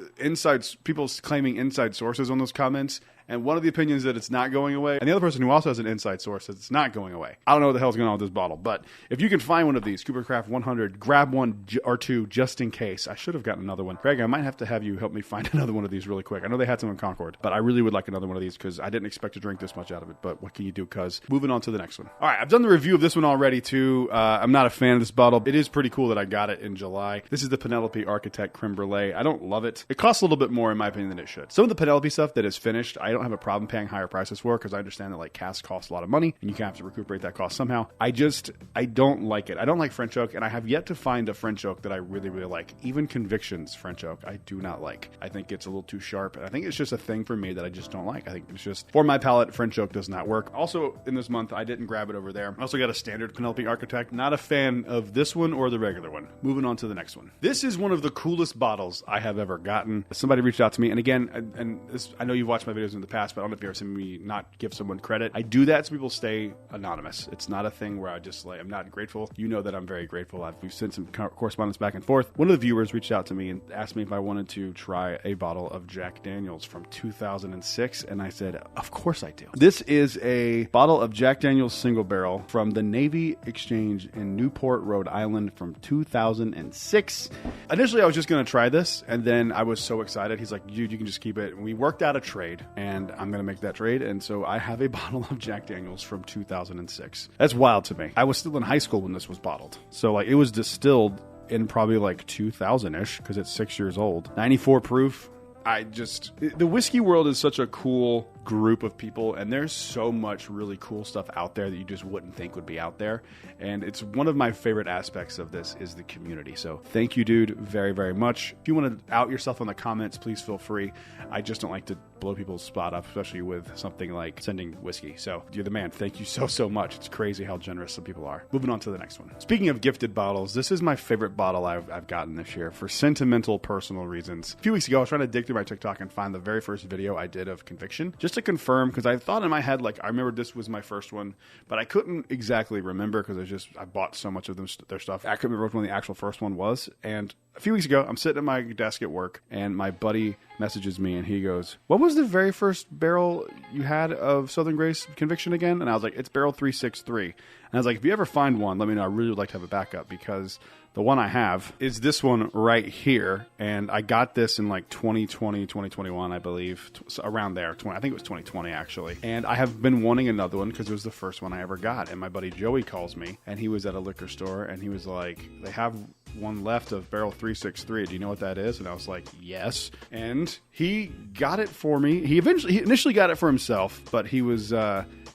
people claiming inside sources on those comments. And one of the opinions that it's not going away, and the other person who also has an inside source says it's not going away. I don't know what the hell's going on with this bottle, but if you can find one of these, Cooper Craft 100, grab one or two just in case. I should have gotten another one. Greg, I might have to have you help me find another one of these really quick. I know they had some in Concord, but I really would like another one of these because I didn't expect to drink this much out of it, but what can you do? Because moving on to the next one. All right, I've done the review of this one already too. I'm not a fan of this bottle. It is pretty cool that I got it in July. This is the Penelope Architect Creme Brulee. I don't love it. It costs a little bit more in my opinion than it should. Some of the Penelope stuff that is finished, I don't have a problem paying higher prices for because I understand that like casks cost a lot of money and you can have to recuperate that cost somehow. I don't like it. I don't like French oak, and I have yet to find a French oak that I really, really like. Even Conviction's French oak, I do not like. I think it's a little too sharp, and I think it's just a thing for me that I just don't like. I think it's just, for my palate, French oak does not work. Also, in this month, I didn't grab it over there. I also got a standard Penelope Architect. Not a fan of this one or the regular one. Moving on to the next one. This is one of the coolest bottles I have ever gotten. Somebody reached out to me, and again, I know you've watched my videos in the past, but I don't know if you've ever seen me not give someone credit. I do that so people stay anonymous. It's not a thing where I'm not grateful. You know that I'm very grateful. We've sent some correspondence back and forth. One of the viewers reached out to me and asked me if I wanted to try a bottle of Jack Daniel's from 2006, and I said, of course I do. This is a bottle of Jack Daniel's single barrel from the Navy Exchange in Newport, Rhode Island from 2006. Initially, I was just going to try this, and then I was so excited. He's like, dude, you can just keep it. And we worked out a trade, and I'm going to make that trade, and so I have a bottle of Jack Daniel's from 2006. That's wild to me. I was still in high school when this was bottled. So like it was distilled in probably like 2000-ish because it's 6 years old. 94 proof. The whiskey world is such a cool group of people, and there's so much really cool stuff out there that you just wouldn't think would be out there. And it's one of my favorite aspects of this is the community. So thank you, dude, very, very much. If you want to out yourself in the comments, please feel free. I just don't like to blow people's spot up, especially with something like sending whiskey. So you're the man. Thank you so, so much. It's crazy how generous some people are. Moving on to the next one. Speaking of gifted bottles, this is my favorite bottle I've gotten this year for sentimental, personal reasons. A few weeks ago, I was trying to dig through my TikTok and find the very first video I did of Conviction, just to confirm, because I thought in my head, like, I remember this was my first one, but I couldn't exactly remember because I bought so much of their stuff. I couldn't remember which one the actual first one was. And a few weeks ago, I'm sitting at my desk at work, and my buddy messages me, and he goes, what was the very first barrel you had of Southern Grace Conviction again? And I was like, it's barrel 363. And I was like, if you ever find one, let me know. I really would like to have a backup, because the one I have is this one right here. And I got this in like 2020, 2021, I believe, around there. I think it was 2020, actually. And I have been wanting another one because it was the first one I ever got. And my buddy Joey calls me, and he was at a liquor store, and he was like, they have one left of barrel 363. Do you know what that is? And I was like, yes. And he got it for me. He initially got it for himself, but he was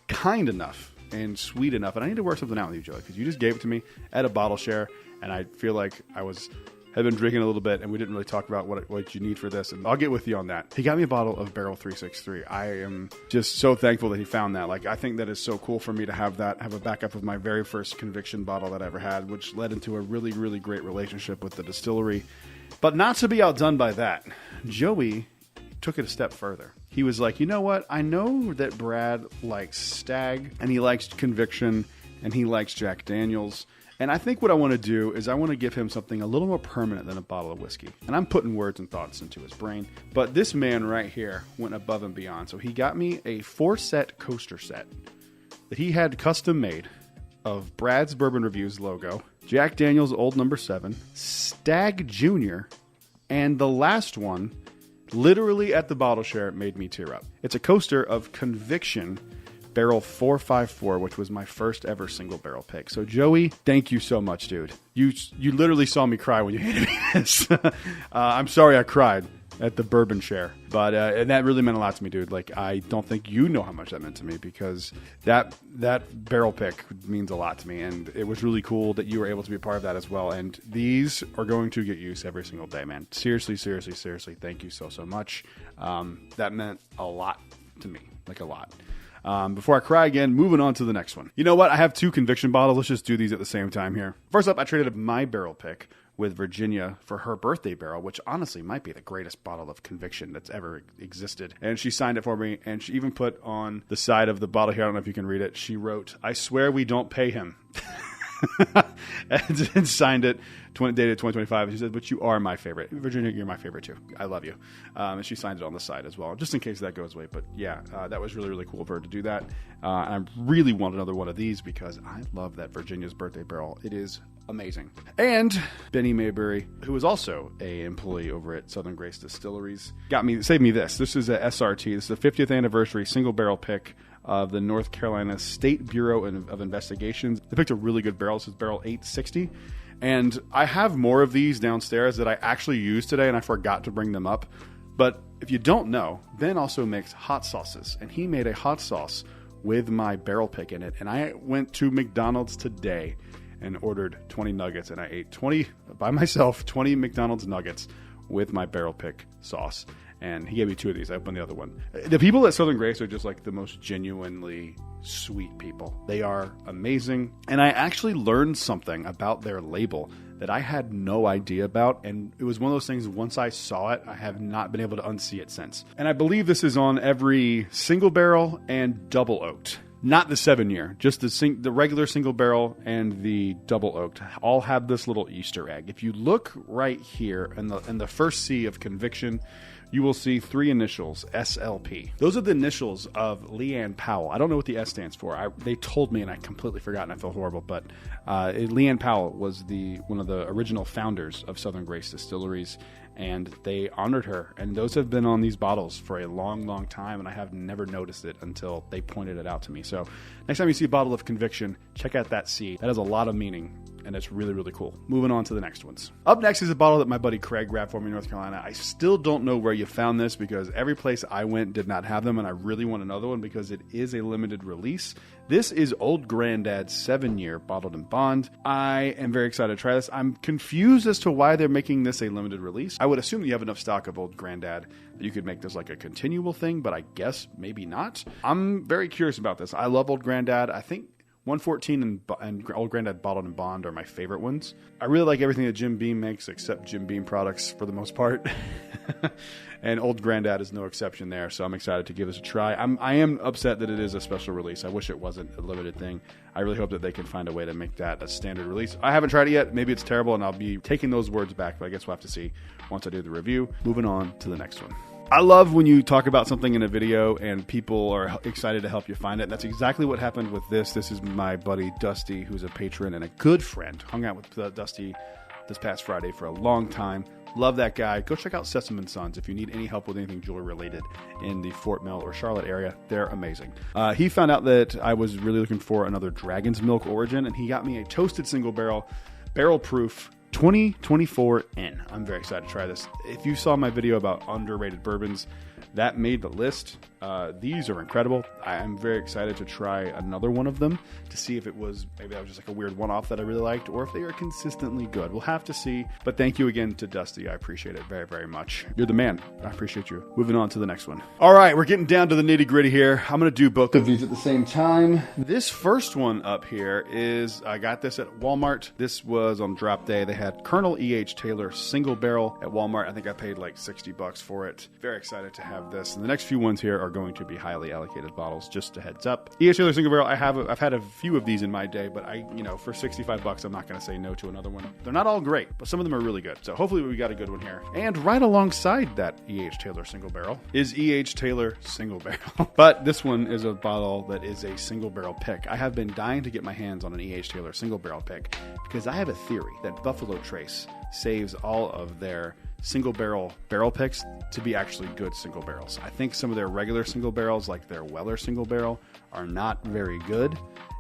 kind enough and sweet enough. And I need to work something out with you, Joey, because you just gave it to me at a bottle share, and I feel like had been drinking a little bit, and we didn't really talk about what you need for this, and I'll get with you on that. He got me a bottle of Barrel 363. I am just so thankful that he found that. Like, I think that is so cool for me to have a backup of my very first Conviction bottle that I ever had, which led into a really, really great relationship with the distillery. But not to be outdone by that, Joey took it a step further. He was like, you know what? I know that Brad likes Stag, and he likes Conviction, and he likes Jack Daniels. And I think what I want to do is I want to give him something a little more permanent than a bottle of whiskey. And I'm putting words and thoughts into his brain. But this man right here went above and beyond. So he got me a 4-set coaster set that he had custom made of Brad's Bourbon Reviews logo Jack Daniel's Old Number 7, Stag Jr., and the last one, literally at the bottle share, it made me tear up. It's a coaster of Conviction Barrel 454, which was my first ever single barrel pick. So Joey, thank you so much, dude. You literally saw me cry when you handed me this. I'm sorry I cried at the bourbon share, but and that really meant a lot to me, dude. Like, I don't think you know how much that meant to me, because that barrel pick means a lot to me, and it was really cool that you were able to be a part of that as well. And these are going to get use every single day, man. Seriously, thank you so much. That meant a lot to me, like a lot. Before I cry again, moving on to the next one. You know what? I have 2 Conviction bottles. Let's just do these at the same time here. First up, I traded my barrel pick with Virginia for her birthday barrel, which honestly might be the greatest bottle of Conviction that's ever existed. And she signed it for me, and she even put on the side of the bottle here, I don't know if you can read it, she wrote, "I swear we don't pay him." and signed it, dated 2025. She said, "But you are my favorite. Virginia, you're my favorite too. I love you." And she signed it on the side as well, just in case that goes away. But yeah, that was really, really cool of her to do that. And I really want another one of these because I love that Virginia's birthday barrel. It is amazing. And Benny Mayberry, who is also a employee over at Southern Grace Distilleries, saved me this. This is a SRT. This is the 50th anniversary single barrel pick of the North Carolina State Bureau of Investigations. They picked a really good barrel. This is barrel 860. And I have more of these downstairs that I actually used today, and I forgot to bring them up. But if you don't know, Ben also makes hot sauces, and he made a hot sauce with my barrel pick in it. And I went to McDonald's today and ordered 20 nuggets, and I ate 20 McDonald's nuggets with my barrel pick sauce. And he gave me 2 of these. I opened the other one. The people at Southern Grace are just like the most genuinely sweet people. They are amazing. And I actually learned something about their label that I had no idea about. And it was one of those things, once I saw it, I have not been able to unsee it since. And I believe this is on every single barrel and double oaked. Not the 7-year, just the regular single barrel and the double oaked all have this little Easter egg. If you look right here in the first C of Conviction, you will see 3 initials, SLP. Those are the initials of Leanne Powell. I don't know what the S stands for. They told me and I completely forgot and I feel horrible, but Leanne Powell was one of the original founders of Southern Grace Distilleries, and they honored her. And those have been on these bottles for a long, long time, and I have never noticed it until they pointed it out to me. So next time you see a bottle of Conviction, check out that C. That has a lot of meaning, and it's really, really cool. Moving on to the next ones. Up next is a bottle that my buddy Craig grabbed for me in North Carolina. I still don't know where you found this because every place I went did not have them, and I really want another one because it is a limited release. This is Old Granddad's 7-year bottled in bond. I am very excited to try this. I'm confused as to why they're making this a limited release. I would assume that you have enough stock of Old Granddad that you could make this like a continual thing, but I guess maybe not. I'm very curious about this. I love Old Granddad. I think 114 and Old Granddad Bottled and Bond are my favorite ones. I really like everything that Jim Beam makes except Jim Beam products for the most part. And Old Granddad is no exception there, so I'm excited to give this a try. I am upset that it is a special release. I wish it wasn't a limited thing. I really hope that they can find a way to make that a standard release. I haven't tried it yet. Maybe it's terrible, and I'll be taking those words back, but I guess we'll have to see once I do the review. Moving on to the next one. I love when you talk about something in a video and people are excited to help you find it. And that's exactly what happened with this. This is my buddy Dusty, who's a patron and a good friend. Hung out with Dusty this past Friday for a long time. Love that guy. Go check out Sesame & Sons if you need any help with anything jewelry related in the Fort Mill or Charlotte area. They're amazing. He found out that I was really looking for another Dragon's Milk origin, and he got me a toasted single barrel proof 2024N. I'm very excited to try this. If you saw my video about underrated bourbons, that made the list. These are incredible. I'm very excited to try another one of them to see if maybe that was just like a weird one-off that I really liked, or if they are consistently good. We'll have to see. But thank you again to Dusty. I appreciate it very, very much. You're the man. I appreciate you. Moving on to the next one. All right, we're getting down to the nitty-gritty here. I'm going to do both of these at the same time. This first one up here I got this at Walmart. This was on drop day. They had Colonel E.H. Taylor single barrel at Walmart. I think I paid like $60 for it. Very excited to have this. And the next few ones here are going to be highly allocated bottles, just a heads up. E.H. Taylor Single Barrel, I've had a few of these in my day, but for $65, I'm not going to say no to another one. They're not all great, but some of them are really good. So hopefully we got a good one here. And right alongside that E.H. Taylor Single Barrel is E.H. Taylor Single Barrel. But this one is a bottle that is a single barrel pick. I have been dying to get my hands on an E.H. Taylor Single Barrel pick because I have a theory that Buffalo Trace saves all of their single barrel picks to be actually good single barrels. I think some of their regular single barrels, like their Weller single barrel, are not very good.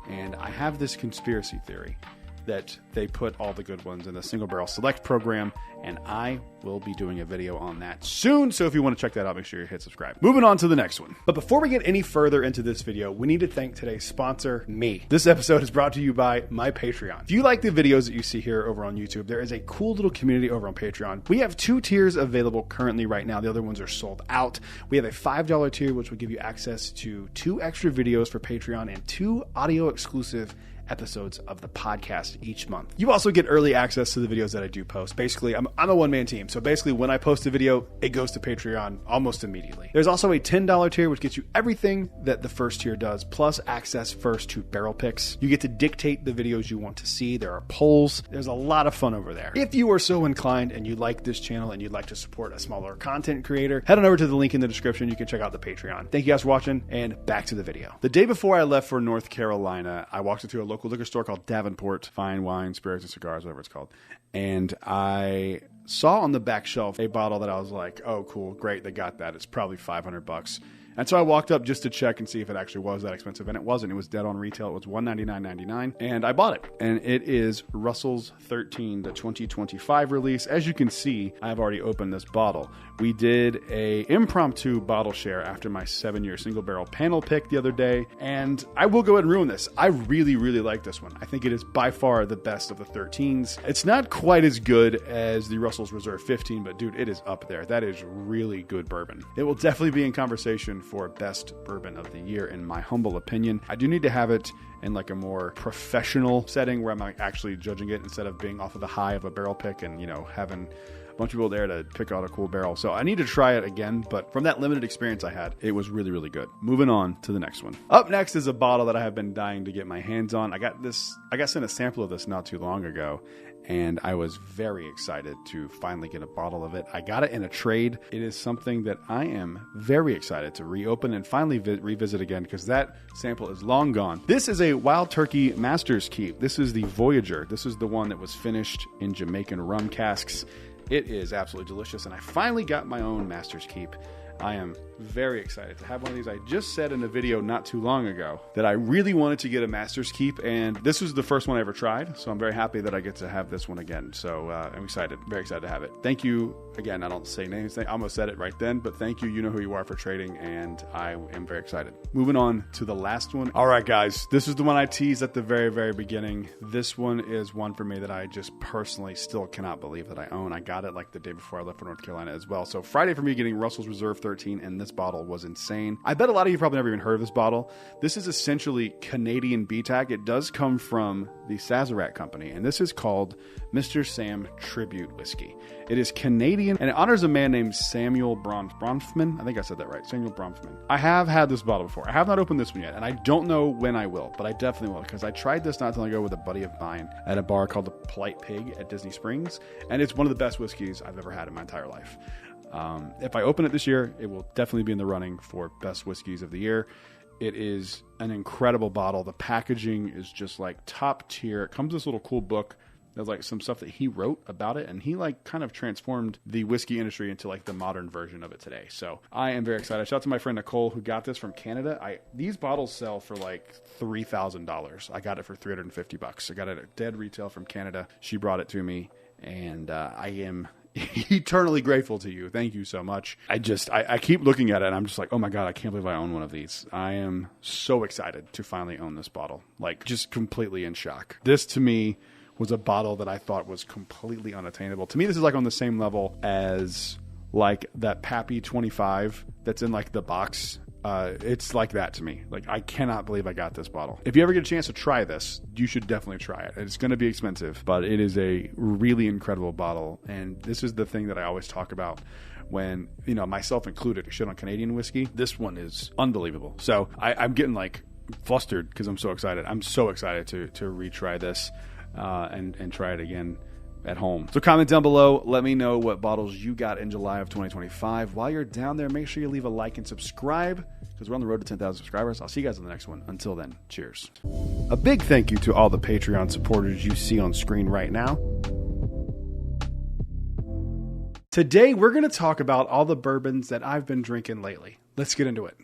And I have this conspiracy theory that they put all the good ones in the Single Barrel Select program, and I will be doing a video on that soon, so if you want to check that out, make sure you hit subscribe. Moving on to the next one. But before we get any further into this video, we need to thank today's sponsor, me. This episode is brought to you by my Patreon. If you like the videos that you see here over on YouTube, there is a cool little community over on Patreon. We have 2 tiers available currently right now. The other ones are sold out. We have a $5 tier, which will give you access to 2 extra videos for Patreon and 2 audio exclusive episodes of the podcast each month. You also get early access to the videos that I do post. Basically, I'm a one-man team. So basically, when I post a video, it goes to Patreon almost immediately. There's also a $10 tier, which gets you everything that the first tier does, plus access first to barrel picks. You get to dictate the videos you want to see. There are polls. There's a lot of fun over there. If you are so inclined and you like this channel and you'd like to support a smaller content creator, head on over to the link in the description. You can check out the Patreon. Thank you guys for watching, and back to the video. The day before I left for North Carolina, I walked into a local liquor store called Davenport Fine Wine, Spirits, and Cigars, whatever it's called. And I saw on the back shelf a bottle that I was like, oh, cool, great, they got that. It's probably $500. And so I walked up just to check and see if it actually was that expensive, and it wasn't. It was dead on retail. It was $199.99, and I bought it. And it is Russell's 13, the 2025 release. As you can see, I've already opened this bottle. We did a impromptu bottle share after my 7-year single barrel panel pick the other day, and I will go ahead and ruin this. I really, really like this one. I think it is by far the best of the 13s. It's not quite as good as the Russell's Reserve 15, but dude, it is up there. That is really good bourbon. It will definitely be in conversation for best bourbon of the year, in my humble opinion. I do need to have it in like a more professional setting where I'm like actually judging it instead of being off of the high of a barrel pick and, having a bunch of people there to pick out a cool barrel. So I need to try it again, but from that limited experience I had, it was really, really good. Moving on to the next one. Up next is a bottle that I have been dying to get my hands on. I got sent a sample of this not too long ago, and I was very excited to finally get a bottle of it. I got it in a trade. It is something that I am very excited to reopen and finally revisit again because that sample is long gone. This is a Wild Turkey Master's Keep. This is the Voyager. This is the one that was finished in Jamaican rum casks. It is absolutely delicious, and I finally got my own Master's Keep. I am very excited to have one of these. I just said in a video not too long ago that I really wanted to get a Master's Keep, and this was the first one I ever tried, so I'm very happy that I get to have this one again. So I'm excited, very excited to have it. Thank you. Again, I don't say names. I almost said it right then, but thank you. You know who you are for trading, and I am very excited. Moving on to the last one. All right, guys, this is the one I teased at the very, very beginning. This one is one for me that I just personally still cannot believe that I own. I got it like the day before I left for North Carolina as well. So Friday for me getting Russell's Reserve 13, and this bottle was insane. I bet a lot of you probably never even heard of this bottle. This is essentially Canadian BTAC. It does come from the Sazerac company, and this is called Mr. Sam Tribute Whiskey. It is Canadian, and it honors a man named Samuel Bronfman. I think I said that right. Samuel Bronfman. I have had this bottle before. I have not opened this one yet, and I don't know when I will, but I definitely will, because I tried this not too long ago with a buddy of mine at a bar called the Polite Pig at Disney Springs, and it's one of the best whiskeys I've ever had in my entire life. If I open it this year, it will definitely be in the running for best whiskeys of the year. It is an incredible bottle. The packaging is just like top tier. It comes with this little cool book. There's like some stuff that he wrote about it, and he like kind of transformed the whiskey industry into like the modern version of it today. So I am very excited. Shout out to my friend Nicole who got this from Canada. These bottles sell for like $3,000. I got it for $350. I got it at dead retail from Canada. She brought it to me, and I am eternally grateful to you. Thank you so much. I keep looking at it and I'm just like, oh my God, I can't believe I own one of these. I am so excited to finally own this bottle. Like, just completely in shock. This to me was a bottle that I thought was completely unattainable. To me, this is like on the same level as like that Pappy 25 that's in like the box. It's like that to me. Like, I cannot believe I got this bottle. If you ever get a chance to try this, you should definitely try it. It's going to be expensive, but it is a really incredible bottle. And this is the thing that I always talk about when, you know, myself included, shit on Canadian whiskey. This one is unbelievable. So I'm getting like flustered because I'm so excited. I'm so excited to retry this and try it again at home. So comment down below. Let me know what bottles you got in July of 2025. While you're down there, make sure you leave a like and subscribe because we're on the road to 10,000 subscribers. I'll see you guys in the next one. Until then, cheers. A big thank you to all the Patreon supporters you see on screen right now. Today, we're going to talk about all the bourbons that I've been drinking lately. Let's get into it.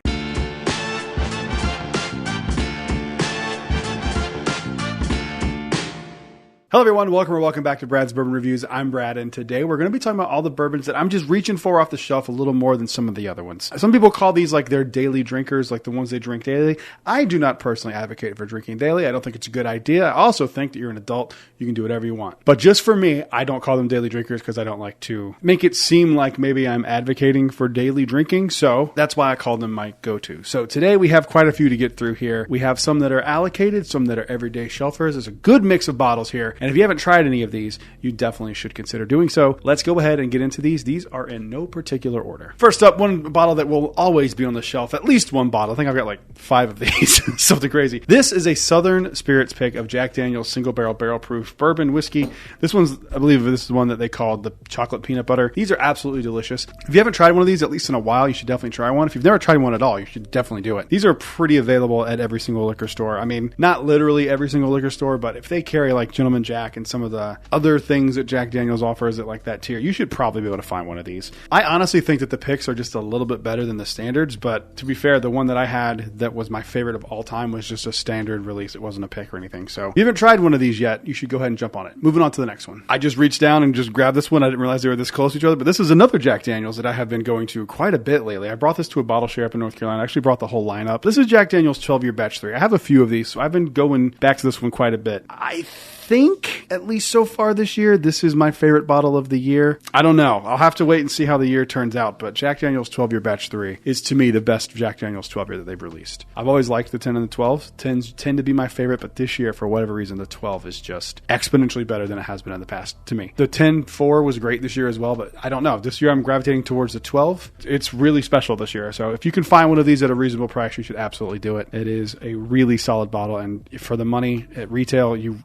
Hello everyone, welcome back to Brad's Bourbon Reviews. I'm Brad, and today we're going to be talking about all the bourbons that I'm just reaching for off the shelf a little more than some of the other ones. Some people call these like their daily drinkers, like the ones they drink daily. I do not personally advocate for drinking daily. I don't think it's a good idea. I also think that you're an adult, you can do whatever you want. But just for me, I don't call them daily drinkers because I don't like to make it seem like maybe I'm advocating for daily drinking. So that's why I call them my go-to. So today we have quite a few to get through here. We have some that are allocated, some that are everyday shelfers. There's a good mix of bottles here. And if you haven't tried any of these, you definitely should consider doing so. Let's go ahead and get into these. These are in no particular order. First up, one bottle that will always be on the shelf, at least one bottle. I think I've got like 5 of these. Something crazy. This is a Southern Spirits pick of Jack Daniel's single barrel proof bourbon whiskey. This one's, I believe this is the one that they called the chocolate peanut butter. These are absolutely delicious. If you haven't tried one of these, at least in a while, you should definitely try one. If you've never tried one at all, you should definitely do it. These are pretty available at every single liquor store. I mean, not literally every single liquor store, but if they carry like Gentleman Jack and some of the other things that Jack Daniel's offers at like that tier, you should probably be able to find one of these. I honestly think that the picks are just a little bit better than the standards, but to be fair, the one that I had that was my favorite of all time was just a standard release. It wasn't a pick or anything. So if you haven't tried one of these yet, you should go ahead and jump on it. Moving on to the next one. I just reached down and just grabbed this one. I didn't realize they were this close to each other, but this is another Jack Daniel's that I have been going to quite a bit lately. I brought this to a bottle share up in North Carolina. I actually brought the whole lineup. This is Jack Daniel's 12-year batch 3. I have a few of these, so I've been going back to this one quite a bit. I think, at least so far this year, this is my favorite bottle of the year. I don't know. I'll have to wait and see how the year turns out, but Jack Daniel's 12-year batch 3 is, to me, the best Jack Daniel's 12-year that they've released. I've always liked the 10 and the 12. 10s tend to be my favorite, but this year, for whatever reason, the 12 is just exponentially better than it has been in the past, to me. The 10-4 was great this year as well, but I don't know. This year, I'm gravitating towards the 12. It's really special this year, so if you can find one of these at a reasonable price, you should absolutely do it. It is a really solid bottle, and for the money at retail, you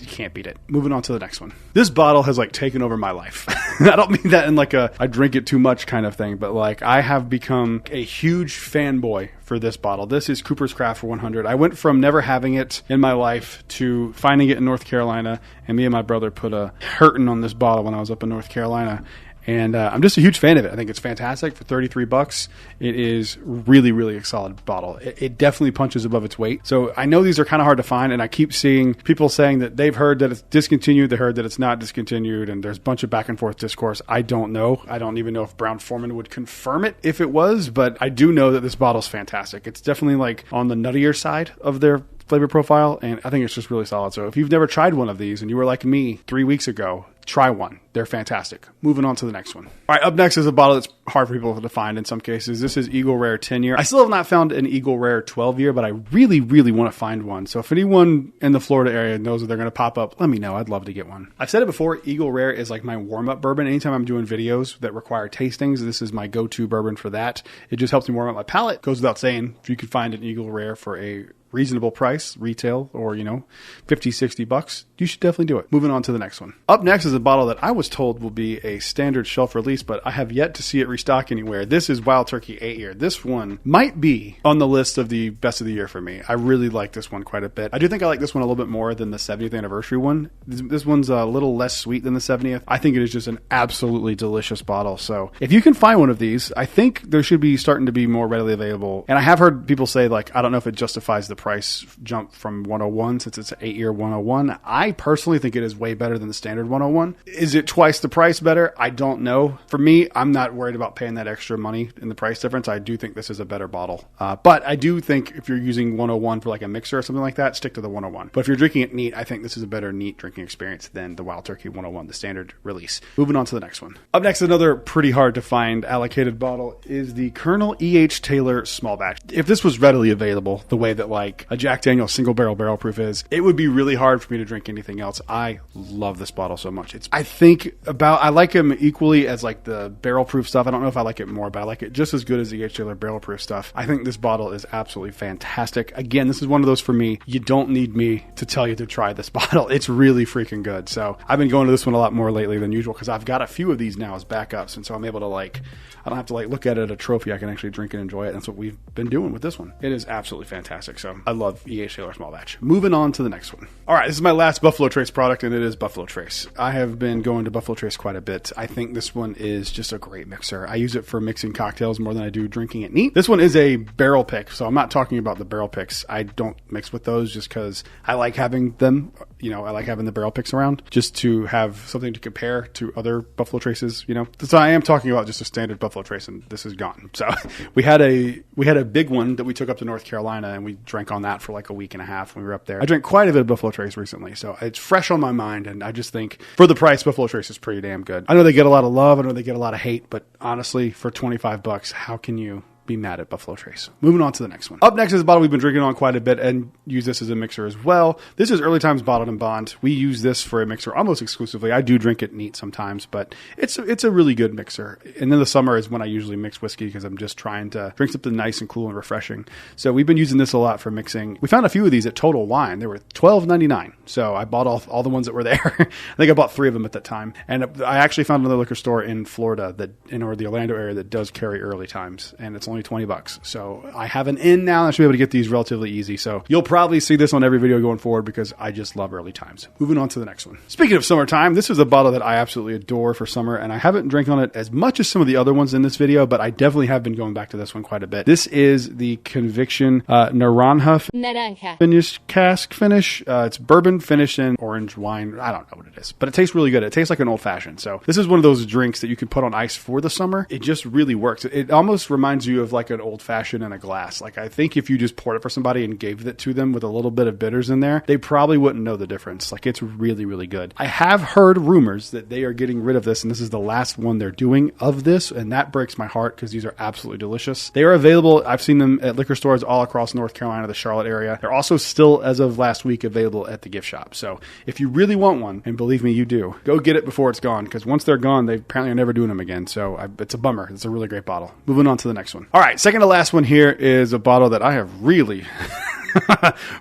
can't beat it. Moving on to the next one. This bottle has like taken over my life. I don't mean that in like a I drink it too much kind of thing, but like I have become a huge fanboy for this bottle. This is Cooper's Craft 100. I went from never having it in my life to finding it in North Carolina, and me and my brother put a hurtin' on this bottle when I was up in North Carolina. And I'm just a huge fan of it. I think it's fantastic for $33. It is really, really a solid bottle. It definitely punches above its weight. So I know these are kind of hard to find, and I keep seeing people saying that they've heard that it's discontinued, they heard that it's not discontinued, and there's a bunch of back and forth discourse. I don't know. I don't even know if Brown-Forman would confirm it if it was, but I do know that this bottle's fantastic. It's definitely like on the nuttier side of their flavor profile, and I think it's just really solid. So if you've never tried one of these and you were like me 3 weeks ago, try one. They're fantastic. Moving on to the next one. All right, up next is a bottle that's hard for people to find in some cases. This is Eagle Rare 10-year. I still have not found an Eagle Rare 12-year, but I really, really want to find one. So if anyone in the Florida area knows that they're going to pop up, let me know. I'd love to get one. I've said it before, Eagle Rare is like my warm-up bourbon. Anytime I'm doing videos that require tastings, this is my go-to bourbon for that. It just helps me warm up my palate. Goes without saying, if you could find an Eagle Rare for a reasonable price, retail, or, $50, $60, you should definitely do it. Moving on to the next one. Up next is a bottle that I was told will be a standard shelf release, but I have yet to see it restock anywhere. This is Wild Turkey 8-year. This one might be on the list of the best of the year for me. I really like this one quite a bit. I do think I like this one a little bit more than the 70th anniversary one. This one's a little less sweet than the 70th. I think it is just an absolutely delicious bottle. So if you can find one of these, I think there should be starting to be more readily available. And I have heard people say, like, I don't know if it justifies the price jump from 101 since it's an 8-year 101. I personally think it is way better than the standard 101. Is it twice the price better? I don't know. For me, I'm not worried about paying that extra money in the price difference. I do think this is a better bottle. But I do think if you're using 101 for like a mixer or something like that, stick to the 101. But if you're drinking it neat, I think this is a better neat drinking experience than the Wild Turkey 101, the standard release. Moving on to the next one. Up next, another pretty hard to find allocated bottle is the Colonel E.H. Taylor small batch. If this was readily available the way that like a Jack Daniel's single barrel proof is, it would be really hard for me to drink anything else. I love this bottle so much. I like them equally as like the barrel proof stuff. I don't know if I like it more, but I like it just as good as the H. Taylor barrel proof stuff. I think this bottle is absolutely fantastic. Again, this is one of those for me. You don't need me to tell you to try this bottle. It's really freaking good. So I've been going to this one a lot more lately than usual because I've got a few of these now as backups. And so I'm able to I don't have to look at it as a trophy. I can actually drink and enjoy it. That's what we've been doing with this one. It is absolutely fantastic. So I love E.H. Taylor Small Batch. Moving on to the next one. All right, this is my last Buffalo Trace product, and it is Buffalo Trace. I have been going to Buffalo Trace quite a bit. I think this one is just a great mixer. I use it for mixing cocktails more than I do drinking it neat. This one is a barrel pick, so I'm not talking about the barrel picks. I don't mix with those just because I like having them. I like having the barrel picks around just to have something to compare to other Buffalo Traces, So I am talking about just a standard Buffalo Trace, and this is gone. So we had a big one that we took up to North Carolina, and we drank on that for a week and a half when we were up there. I drank quite a bit of Buffalo Trace recently, so it's fresh on my mind, and I just think for the price, Buffalo Trace is pretty damn good. I know they get a lot of love, I know they get a lot of hate, but honestly, for $25, how can you be mad at Buffalo Trace? Moving on to the next one. Up next is a bottle we've been drinking on quite a bit and use this as a mixer as well. This is Early Times Bottled and Bond. We use this for a mixer almost exclusively. I do drink it neat sometimes, but it's a really good mixer. And then the summer is when I usually mix whiskey because I'm just trying to drink something nice and cool and refreshing. So we've been using this a lot for mixing. We found a few of these at Total Wine. They were $12.99. So I bought all the ones that were there. I think I bought 3 of them at that time. And I actually found another liquor store in Florida or the Orlando area that does carry Early Times, and it's only $20. So I have an in now, and I should be able to get these relatively easy. So you'll probably see this on every video going forward because I just love Early Times. Moving on to the next one. Speaking of summertime, this is a bottle that I absolutely adore for summer, and I haven't drank on it as much as some of the other ones in this video, but I definitely have been going back to this one quite a bit. This is the Conviction Naranja finish cask finish. It's bourbon finished in orange wine. I don't know what it is, but it tastes really good. It tastes like an old fashioned. So this is one of those drinks that you can put on ice for the summer. It just really works. It almost reminds you of an old fashioned in a glass. I think if you just poured it for somebody and gave it to them with a little bit of bitters in there, they probably wouldn't know the difference. It's really, really good. I have heard rumors that they are getting rid of this, and this is the last one they're doing of this, and that breaks my heart because these are absolutely delicious. They are available. I've seen them at liquor stores all across North Carolina, the Charlotte area. They're also still, as of last week, available at the gift shop. So if you really want one, and believe me, you do, go get it before it's gone, because once they're gone, they apparently are never doing them again. So it's a bummer. It's a really great bottle. Moving on to the next one. All right, second to last one here is a bottle that I have really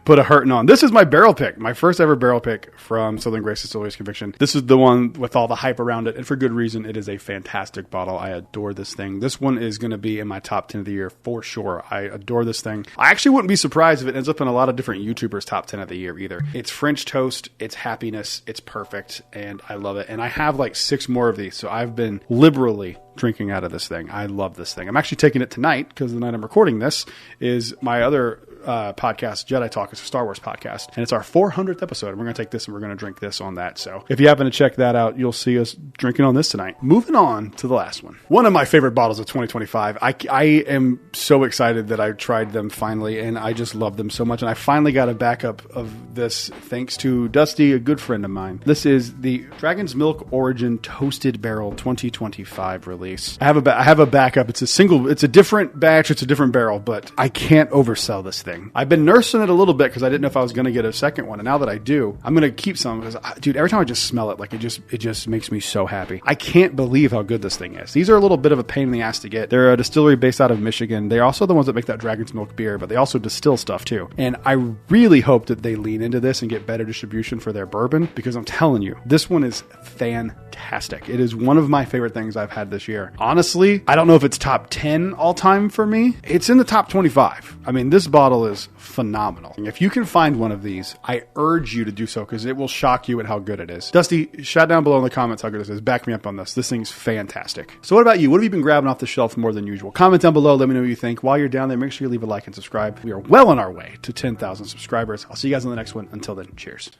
put a hurting on. This is my barrel pick, my first ever barrel pick from Southern Grace Distillery's Conviction. This is the one with all the hype around it, and for good reason. It is a fantastic bottle. I adore this thing. This one is going to be in my top 10 of the year for sure. I adore this thing. I actually wouldn't be surprised if it ends up in a lot of different YouTubers' top 10 of the year either. It's French toast, it's happiness, it's perfect, and I love it. And I have 6 more of these, so I've been liberally drinking out of this thing. I love this thing. I'm actually taking it tonight because the night I'm recording this is my other podcast, Jedi Talk. It's a Star Wars podcast, and it's our 400th episode, and we're going to take this and we're going to drink this on that. So if you happen to check that out, you'll see us drinking on this tonight. Moving on to the last one. One of my favorite bottles of 2025. I am so excited that I tried them finally, and I just love them so much, and I finally got a backup of this thanks to Dusty, a good friend of mine. This is the Dragon's Milk Origin Toasted Barrel 2025 release. I have a backup. It's a different batch, it's a different barrel, but I can't oversell this thing. I've been nursing it a little bit because I didn't know if I was going to get a second one, and now that I do, I'm going to keep some because, dude, every time I just smell it, it just makes me so happy. I can't believe how good this thing is. These are a little bit of a pain in the ass to get. They're a distillery based out of Michigan. They're also the ones that make that Dragon's Milk beer, but they also distill stuff too. And I really hope that they lean into this and get better distribution for their bourbon, because I'm telling you, this one is fantastic. It is one of my favorite things I've had this year. Honestly, I don't know if it's top 10 all time for me. It's in the top 25. I mean, this bottle is phenomenal. If you can find one of these, I urge you to do so because it will shock you at how good it is. Dusty, shout down below in the comments how good this is. Back me up on this. This thing's fantastic. So what about you? What have you been grabbing off the shelf more than usual? Comment down below. Let me know what you think. While you're down there, make sure you leave a like and subscribe. We are well on our way to 10,000 subscribers. I'll see you guys on the next one. Until then, cheers.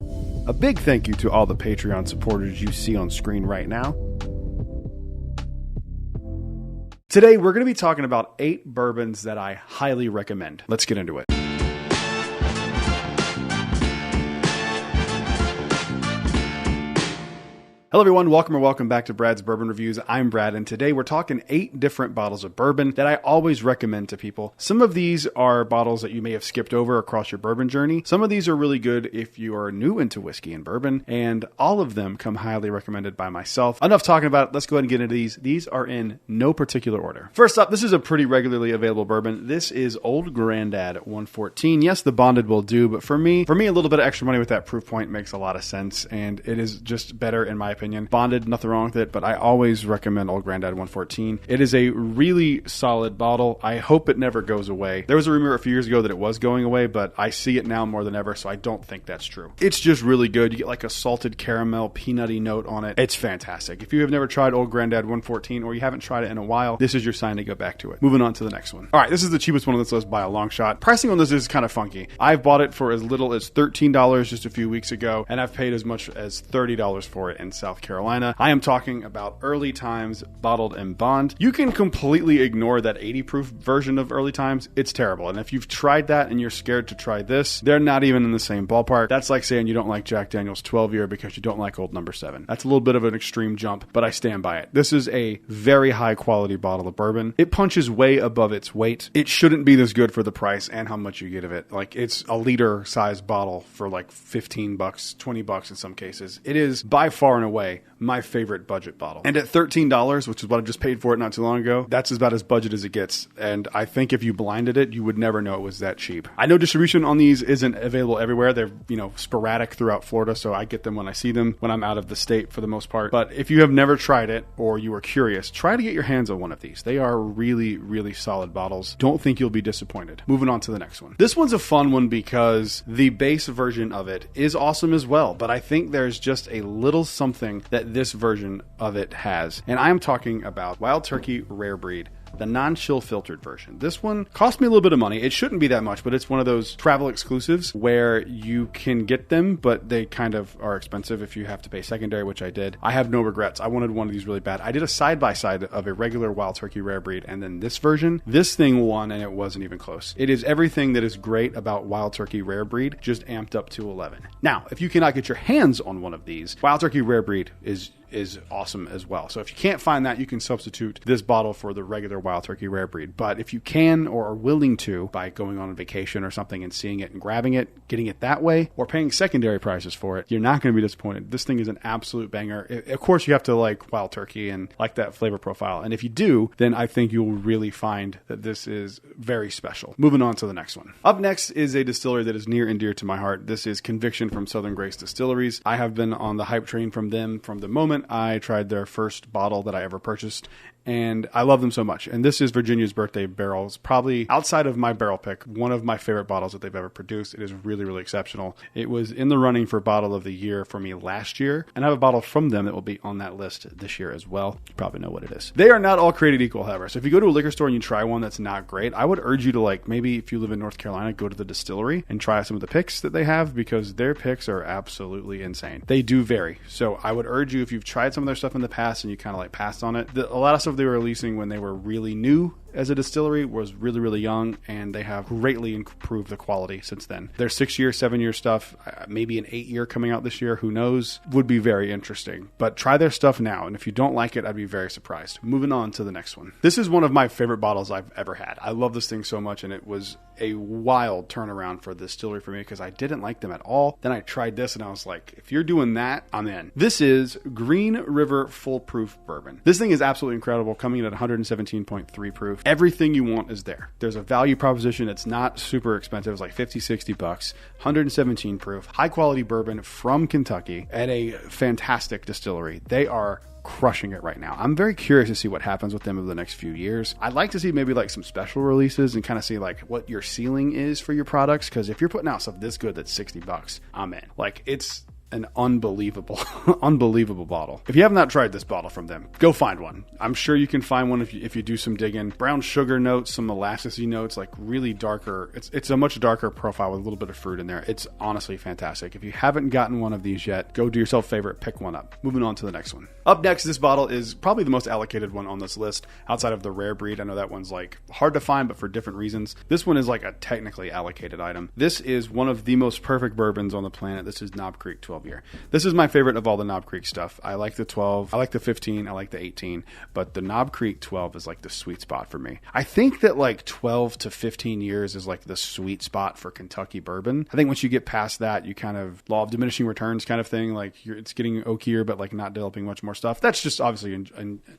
A big thank you to all the Patreon supporters you see on screen right now. Today, we're going to be talking about 8 bourbons that I highly recommend. Let's get into it. Hello everyone, welcome back to Brad's Bourbon Reviews. I'm Brad, and today we're talking 8 different bottles of bourbon that I always recommend to people. Some of these are bottles that you may have skipped over across your bourbon journey. Some of these are really good if you are new into whiskey and bourbon, and all of them come highly recommended by myself. Enough talking about it, let's go ahead and get into these. These are in no particular order. First up, this is a pretty regularly available bourbon. This is Old Grandad 114. Yes, the bonded will do, but for me, a little bit of extra money with that proof point makes a lot of sense, and it is just better in my opinion. Bonded, nothing wrong with it, but I always recommend Old Grandad 114. It is a really solid bottle. I hope it never goes away. There was a rumor a few years ago that it was going away, but I see it now more than ever, so I don't think that's true. It's just really good. You get like a salted caramel, peanutty note on it. It's fantastic. If you have never tried Old Grandad 114 or you haven't tried it in a while, this is your sign to go back to it. Moving on to the next one. All right, this is the cheapest one on this list by a long shot. Pricing on this is kind of funky. I've bought it for as little as $13 just a few weeks ago, and I've paid as much as $30 for it in South Carolina. I am talking about Early Times Bottled in Bond. You can completely ignore that 80 proof version of Early Times. It's terrible. And if you've tried that and you're scared to try this, they're not even in the same ballpark. That's like saying you don't like Jack Daniel's 12 year because you don't like Old Number 7. That's a little bit of an extreme jump, but I stand by it. This is a very high quality bottle of bourbon. It punches way above its weight. It shouldn't be this good for the price and how much you get of it. Like, it's a liter size bottle for like $15, $20 in some cases. It is by far and away my favorite budget bottle. And at $13, which is what I just paid for it not too long ago, that's about as budget as it gets. And I think if you blinded it, you would never know it was that cheap. I know distribution on these isn't available everywhere. They're, sporadic throughout Florida, so I get them when I see them when I'm out of the state for the most part. But if you have never tried it or you are curious, try to get your hands on one of these. They are really, really solid bottles. Don't think you'll be disappointed. Moving on to the next one. This one's a fun one because the base version of it is awesome as well, but I think there's just a little something that this version of it has. And I'm talking about Wild Turkey Rare Breed, the non-chill filtered version. This one cost me a little bit of money. It shouldn't be that much, but it's one of those travel exclusives where you can get them, but they kind of are expensive if you have to pay secondary, which I did. I have no regrets. I wanted one of these really bad. I did a side-by-side of a regular Wild Turkey Rare Breed and then this version. This thing won, and it wasn't even close. It is everything that is great about Wild Turkey Rare Breed, just amped up to 11. Now, if you cannot get your hands on one of these, Wild Turkey Rare Breed is awesome as well. So if you can't find that, you can substitute this bottle for the regular Wild Turkey Rare Breed. But if you can or are willing to, by going on a vacation or something and seeing it and grabbing it, getting it that way, or paying secondary prices for it, you're not going to be disappointed. This thing is an absolute banger. Of course, you have to like Wild Turkey and like that flavor profile. And if you do, then I think you'll really find that this is very special. Moving on to the next one. Up next is a distillery that is near and dear to my heart. This is Conviction from Southern Grace Distilleries. I have been on the hype train from them from the moment I tried their first bottle that I ever purchased, and I love them so much. And this is Virginia's Birthday Barrel. It's probably, outside of my barrel pick, one of my favorite bottles that they've ever produced. It is really, really exceptional. It was in the running for Bottle of the Year for me last year, and I have a bottle from them that will be on that list this year as well. You probably know what it is. They are not all created equal, however. So if you go to a liquor store and you try one that's not great, I would urge you to, maybe if you live in North Carolina, go to the distillery and try some of the picks that they have, because their picks are absolutely insane. They do vary. So I would urge you, if you've tried some of their stuff in the past and you kind of passed on it, a lot of stuff they were releasing when they were really new as a distillery was really, really young, and they have greatly improved the quality since then. Their 6-year, 7-year stuff, maybe an 8-year coming out this year, who knows, would be very interesting. But try their stuff now, and if you don't like it, I'd be very surprised. Moving on to the next one. This is one of my favorite bottles I've ever had. I love this thing so much, and it was a wild turnaround for the distillery for me because I didn't like them at all. Then I tried this, and I was like, if you're doing that, I'm in. This is Green River Full Proof Bourbon. This thing is absolutely incredible, coming in at 117.3 proof. Everything you want is there. There's a value proposition. It's not super expensive. It's like $50-$60, 117 proof, high quality bourbon from Kentucky at a fantastic distillery. They are crushing it right now. I'm very curious to see what happens with them over the next few years. I'd like to see maybe some special releases and kind of see what your ceiling is for your products, because if you're putting out stuff this good that's $60, I'm in. It's an unbelievable bottle. If you have not tried this bottle from them, go find one. I'm sure you can find one if you do some digging. Brown sugar notes, some molassesy notes, really darker. It's a much darker profile with a little bit of fruit in there. It's honestly fantastic. If you haven't gotten one of these yet, go do yourself a favor, pick one up. Moving on to the next one. Up next, this bottle is probably the most allocated one on this list outside of the Rare Breed. I know that one's hard to find, but for different reasons. This one is a technically allocated item. This is one of the most perfect bourbons on the planet. This is Knob Creek 12 12 year. This is my favorite of all the Knob Creek stuff. I like the 12, I like the 15, I like the 18, but the Knob Creek 12 is like the sweet spot for me. I think that like 12 to 15 years is like the sweet spot for Kentucky bourbon. I think once you get past that, you kind of law of diminishing returns kind of thing. Like it's getting oakier, but like not developing much more stuff. That's just obviously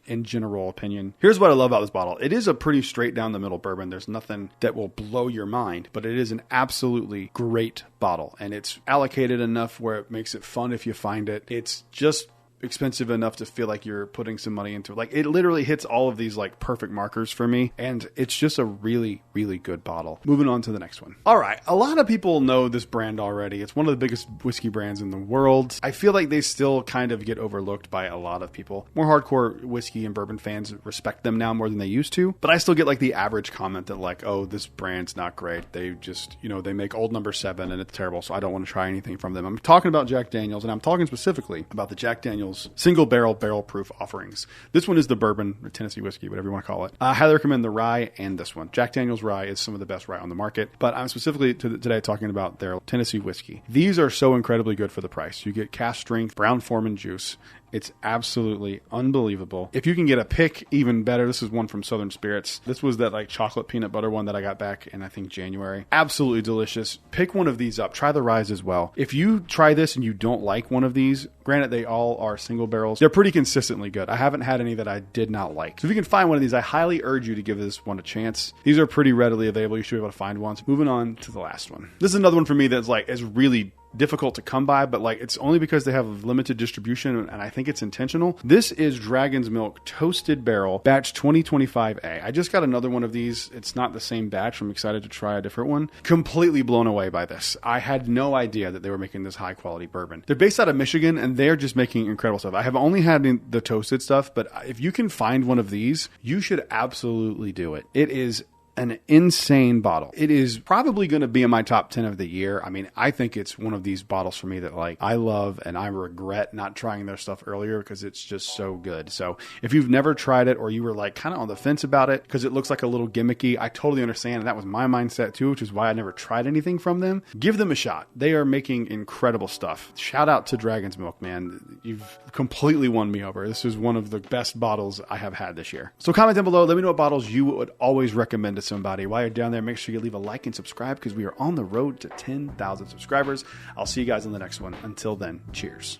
in general opinion. Here's what I love about this bottle. It is a pretty straight down the middle bourbon. There's nothing that will blow your mind, but it is an absolutely great bottle, and it's allocated enough where it makes it fun if you find it. It's just expensive enough to feel like you're putting some money into it. Like it literally hits all of these like perfect markers for me, and it's just a really, really good bottle. Moving on to the next one. All right, a lot of people know this brand already. It's one of the biggest whiskey brands in the world. I feel like they still kind of get overlooked by a lot of people. More hardcore whiskey and bourbon fans respect them now more than they used to, but I still get like the average comment that like, oh, this brand's not great. They just, they make Old Number 7 and it's terrible, so I don't want to try anything from them. I'm talking about Jack Daniel's, and I'm talking specifically about the Jack Daniel's single barrel proof offerings. This one is the bourbon, or Tennessee whiskey, whatever you want to call it. I highly recommend the rye and this one. Jack Daniel's rye is some of the best rye on the market, but I'm specifically today talking about their Tennessee whiskey. These are so incredibly good for the price. You get cask strength, Brown-Forman juice. It's absolutely unbelievable. If you can get a pick, even better. This is one from Southern Spirits. This was that like chocolate peanut butter one that I got back in, I think, January. Absolutely delicious. Pick one of these up. Try the ryes as well. If you try this and you don't like one of these, granted, they all are single barrels. They're pretty consistently good. I haven't had any that I did not like. So if you can find one of these, I highly urge you to give this one a chance. These are pretty readily available. You should be able to find one. So moving on to the last one. This is another one for me that's like, is really difficult to come by, but like it's only because they have limited distribution, and I think it's intentional. This is Dragon's Milk Toasted Barrel Batch 2025A. I just got another one of these. It's not the same batch. I'm excited to try a different one. Completely blown away by this. I had no idea that they were making this high quality bourbon. They're based out of Michigan, and they're just making incredible stuff. I have only had the toasted stuff, but if you can find one of these, you should absolutely do it. It is an insane bottle. It is probably going to be in my top 10 of the year. I mean, I think it's one of these bottles for me that like I love, and I regret not trying their stuff earlier because it's just so good. So if you've never tried it, or you were like kind of on the fence about it because it looks like a little gimmicky, I totally understand. And that was my mindset too, which is why I never tried anything from them. Give them a shot. They are making incredible stuff. Shout out to Dragon's Milk, man. You've completely won me over. This is one of the best bottles I have had this year. So comment down below. Let me know what bottles you would always recommend to somebody. While you're down there, make sure you leave a like and subscribe because we are on the road to 10,000 subscribers. I'll see you guys on the next one. Until then, cheers.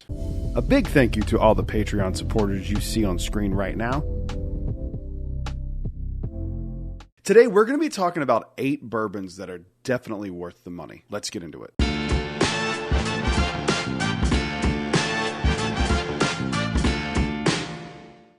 A big thank you to all the Patreon supporters you see on screen right now. Today, we're going to be talking about 8 bourbons that are definitely worth the money. Let's get into it.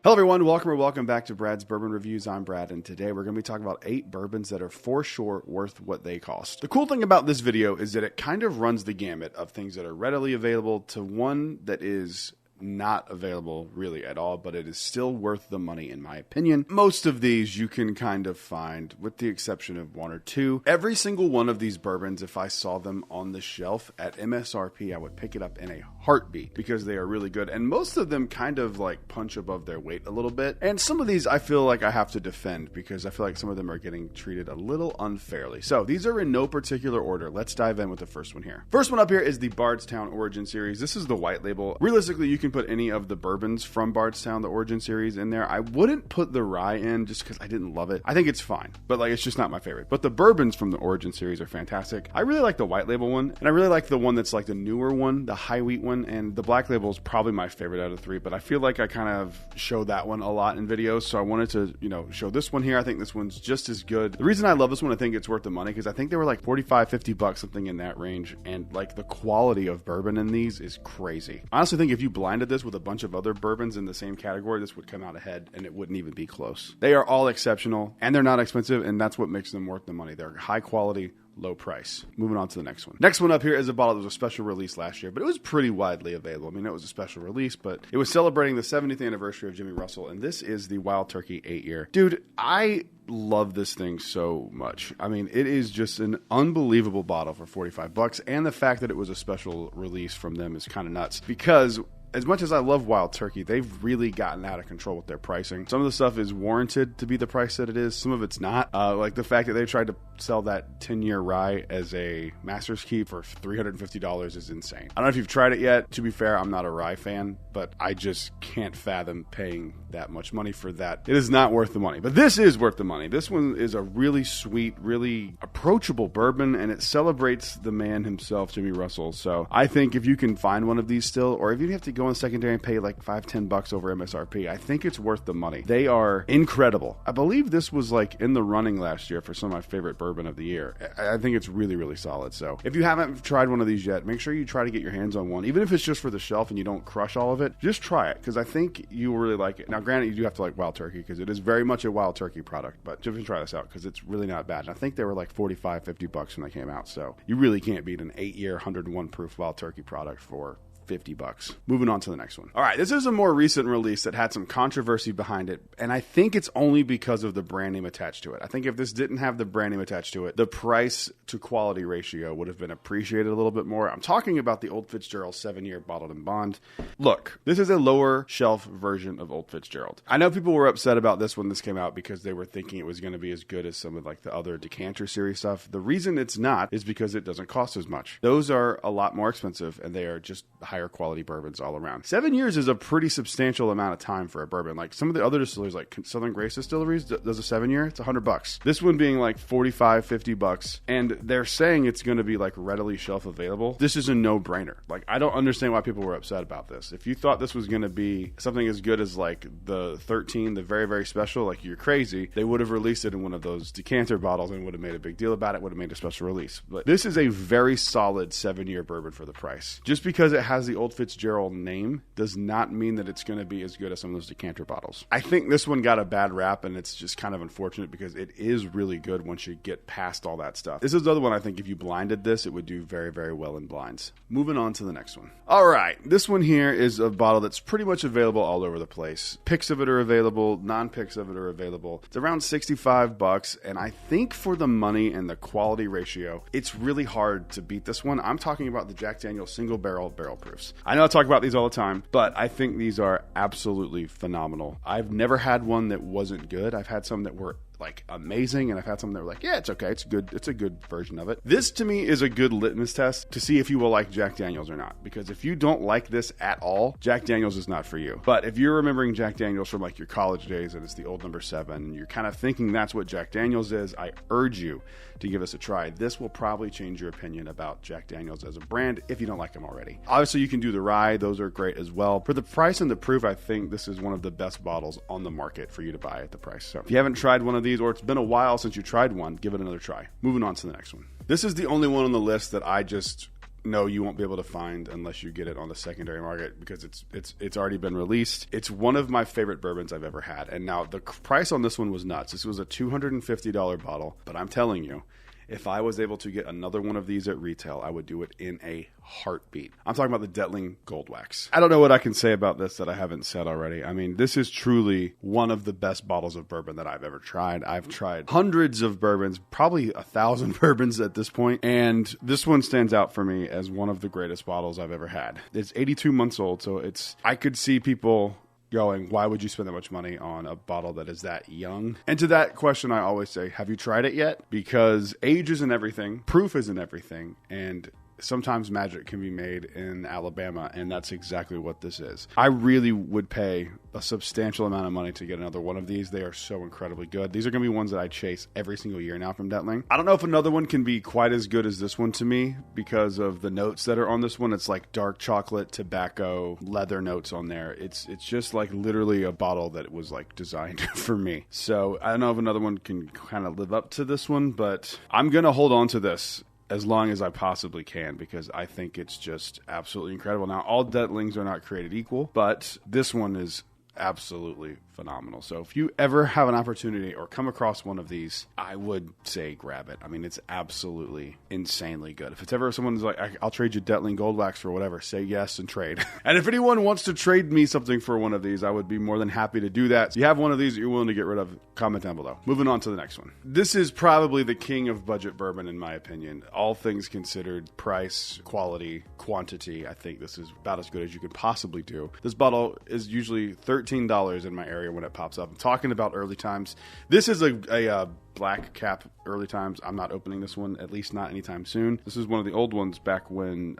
Hello everyone, welcome back to Brad's Bourbon Reviews. I'm Brad, and today we're going to be talking about 8 bourbons that are for sure worth what they cost. The cool thing about this video is that it kind of runs the gamut of things that are readily available to one that is not available really at all, but it is still worth the money in my opinion. Most of these you can kind of find, with the exception of 1 or 2. Every single one of these bourbons, if I saw them on the shelf at MSRP, I would pick it up in a heartbeat because they are really good, and most of them kind of like punch above their weight a little bit, and some of these I feel like I have to defend because I feel like some of them are getting treated a little unfairly. So these are in no particular order. Let's dive in with the first one here. First one up here is the Bardstown Origin Series. This is the white label. Realistically, you can put any of the bourbons from Bardstown, the Origin Series, in there. I wouldn't put the rye in just because I didn't love it. I think it's fine, but like it's just not my favorite. But the bourbons from the Origin Series are fantastic. I really like the white label one, and I really like the one that's like the newer one, the high wheat one, and the black label is probably my favorite out of the 3, but I feel like I kind of show that one a lot in videos, so I wanted to, show this one here. I think this one's just as good. The reason I love this one, I think it's worth the money, because I think they were like $45-50, something in that range, and like the quality of bourbon in these is crazy. I honestly think if you blinded this with a bunch of other bourbons in the same category, this would come out ahead and it wouldn't even be close. They are all exceptional, and they're not expensive, and that's what makes them worth the money. They're high quality, low price. Moving on to the next one. Next one up here is a bottle that was a special release last year, but it was pretty widely available. I mean, it was a special release, but it was celebrating the 70th anniversary of Jimmy Russell, and this is the Wild Turkey 8-year. Dude, I love this thing so much. I mean, it is just an unbelievable bottle for $45, and the fact that it was a special release from them is kind of nuts, because as much as I love Wild Turkey, they've really gotten out of control with their pricing. Some of the stuff is warranted to be the price that it is. Some of it's not. Like the fact that they tried to sell that 10-year rye as a master's keep for $350 is insane. I don't know if you've tried it yet. To be fair, I'm not a rye fan, but I just can't fathom paying that much money for that. It is not worth the money, but this is worth the money. This one is a really sweet, really approachable bourbon, and it celebrates the man himself, Jimmy Russell. So I think if you can find one of these still, or if you have to go in secondary and pay like $5-10 over MSRP, I think it's worth the money. They are incredible. I believe this was like in the running last year for some of my favorite bourbon of the year. I think it's really, really solid. So if you haven't tried one of these yet, make sure you try to get your hands on one. Even if it's just for the shelf and you don't crush all of it, just try it, because I think you will really like it. Now, granted, you do have to like Wild Turkey, because it is very much a Wild Turkey product, but just try this out because it's really not bad. And I think they were like $45-50 when they came out. So you really can't beat an 8-year, 101 proof Wild Turkey product for $50. Moving on to the next one. All right, this is a more recent release that had some controversy behind it, and I think it's only because of the brand name attached to it. I think if this didn't have the brand name attached to it, the price to quality ratio would have been appreciated a little bit more. I'm talking about the Old Fitzgerald 7-year bottled in bond. Look, this is a lower shelf version of Old Fitzgerald. I know people were upset about this when this came out because they were thinking it was going to be as good as some of like the other decanter series stuff. The reason it's not is because it doesn't cost as much. Those are a lot more expensive, and they are just higher quality bourbons all around. 7 years is a pretty substantial amount of time for a bourbon. Like some of the other distilleries, like Southern Grace Distilleries, does a 7-year. It's $100. This one being like $45-50, and they're saying it's going to be like readily shelf available. This is a no-brainer. Like, I don't understand why people were upset about this. If you thought this was going to be something as good as like the 13, the very, very special, like, you're crazy. They would have released it in one of those decanter bottles and would have made a big deal about it, would have made a special release. But this is a very solid 7-year bourbon for the price. Just because it has the Old Fitzgerald name does not mean that it's going to be as good as some of those decanter bottles. I think this one got a bad rap, and it's just kind of unfortunate because it is really good once you get past all that stuff. This is the other one I think if you blinded this, it would do very, very well in blinds. Moving on to the next one. All right, this one here is a bottle that's pretty much available all over the place. Pics of it are available, non-pics of it are available. It's around $65, and I think for the money and the quality ratio, it's really hard to beat this one. I'm talking about the Jack Daniel's single barrel proofs. I know I talk about these all the time, but I think these are absolutely phenomenal. I've never had one that wasn't good. I've had some that were like amazing, and I've had some that were like, yeah, it's okay, it's good, it's a good version of it. This to me is a good litmus test to see if you will like Jack Daniels or not, because if you don't like this at all, Jack Daniels is not for you. But if you're remembering Jack Daniels from like your college days and it's the old number 7 and you're kind of thinking that's what Jack Daniels is, I urge you to give us a try. This will probably change your opinion about Jack Daniels as a brand if you don't like them already. Obviously, you can do the rye. Those are great as well. For the price and the proof, I think this is one of the best bottles on the market for you to buy at the price. So if you haven't tried one of these, or it's been a while since you tried one, give it another try. Moving on to the next one. This is the only one on the list that I just know you won't be able to find unless you get it on the secondary market, because it's already been released. It's one of my favorite bourbons I've ever had. And now the price on this one was nuts. This was a $250 bottle, but I'm telling you, if I was able to get another one of these at retail, I would do it in a heartbeat. I'm talking about the Detling Gold Wax. I don't know what I can say about this that I haven't said already. I mean, this is truly one of the best bottles of bourbon that I've ever tried. I've tried hundreds of bourbons, probably 1,000 bourbons at this point, and this one stands out for me as one of the greatest bottles I've ever had. It's 82 months old, so I could see people going, why would you spend that much money on a bottle that is that young? And to that question, I always say, have you tried it yet? Because age isn't everything, proof isn't everything, and sometimes magic can be made in Alabama, and that's exactly what this is. I really would pay a substantial amount of money to get another one of these. They are so incredibly good. These are going to be ones that I chase every single year now from Detling. I don't know if another one can be quite as good as this one to me because of the notes that are on this one. It's like dark chocolate, tobacco, leather notes on there. It's just like literally a bottle that was like designed for me. So I don't know if another one can kind of live up to this one, but I'm going to hold on to this as long as I possibly can, because I think it's just absolutely incredible. Now, all Detlings are not created equal, but this one is absolutely phenomenal. So if you ever have an opportunity or come across one of these, I would say grab it. I mean, it's absolutely insanely good. If it's ever someone's like, I'll trade you Detling Gold Wax or whatever, say yes and trade. And if anyone wants to trade me something for one of these, I would be more than happy to do that. So you have one of these that you're willing to get rid of, comment down below. Moving on to the next one. This is probably the king of budget bourbon in my opinion. All things considered, price, quality, quantity, I think this is about as good as you could possibly do. This bottle is usually $13 in my area when it pops up. I'm talking about Early Times. This is a black cap Early Times. I'm not opening this one, at least not anytime soon. This is one of the old ones back when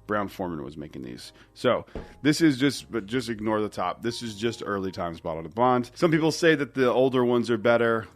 Brown-Forman was making these. So this is just ignore the top. This is just Early Times bottled in bond. Some people say that the older ones are better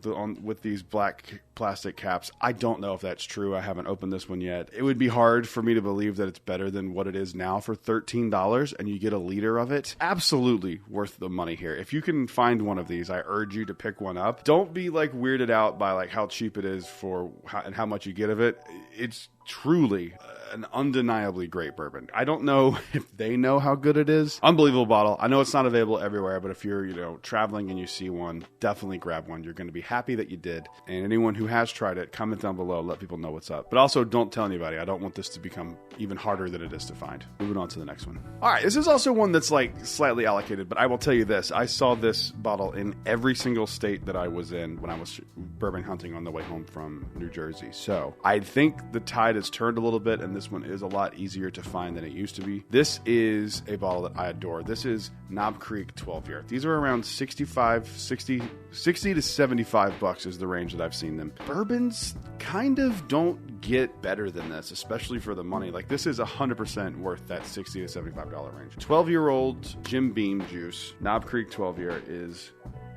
with these black plastic caps. I don't know if that's true. I haven't opened this one yet. It would be hard for me to believe that it's better than what it is now for $13 and you get a liter of it. Absolutely worth the money here. If you can find one of these, I urge you to pick one up. Don't be like weirded out by like how cheap it is and how much you get of it. It's truly an undeniably great bourbon. I don't know if they know how good it is. Unbelievable bottle. I know it's not available everywhere, but if you're, traveling and you see one, definitely grab one. You're going to be happy that you did. And anyone who has tried it, comment down below, let people know what's up. But also don't tell anybody. I don't want this to become even harder than it is to find. Moving on to the next one. All right, this is also one that's like slightly allocated, but I will tell you this. I saw this bottle in every single state that I was in when I was bourbon hunting on the way home from New Jersey. So I think the tide has turned a little bit, and this one is a lot easier to find than it used to be. This is a bottle that I adore. This is Knob Creek 12 year. These are around 60 to 75 bucks is the range that I've seen them. Bourbons kind of don't get better than this, especially for the money. Like this is 100% worth that $60 to $75 range. 12-year-old Jim Beam juice, Knob Creek 12 year is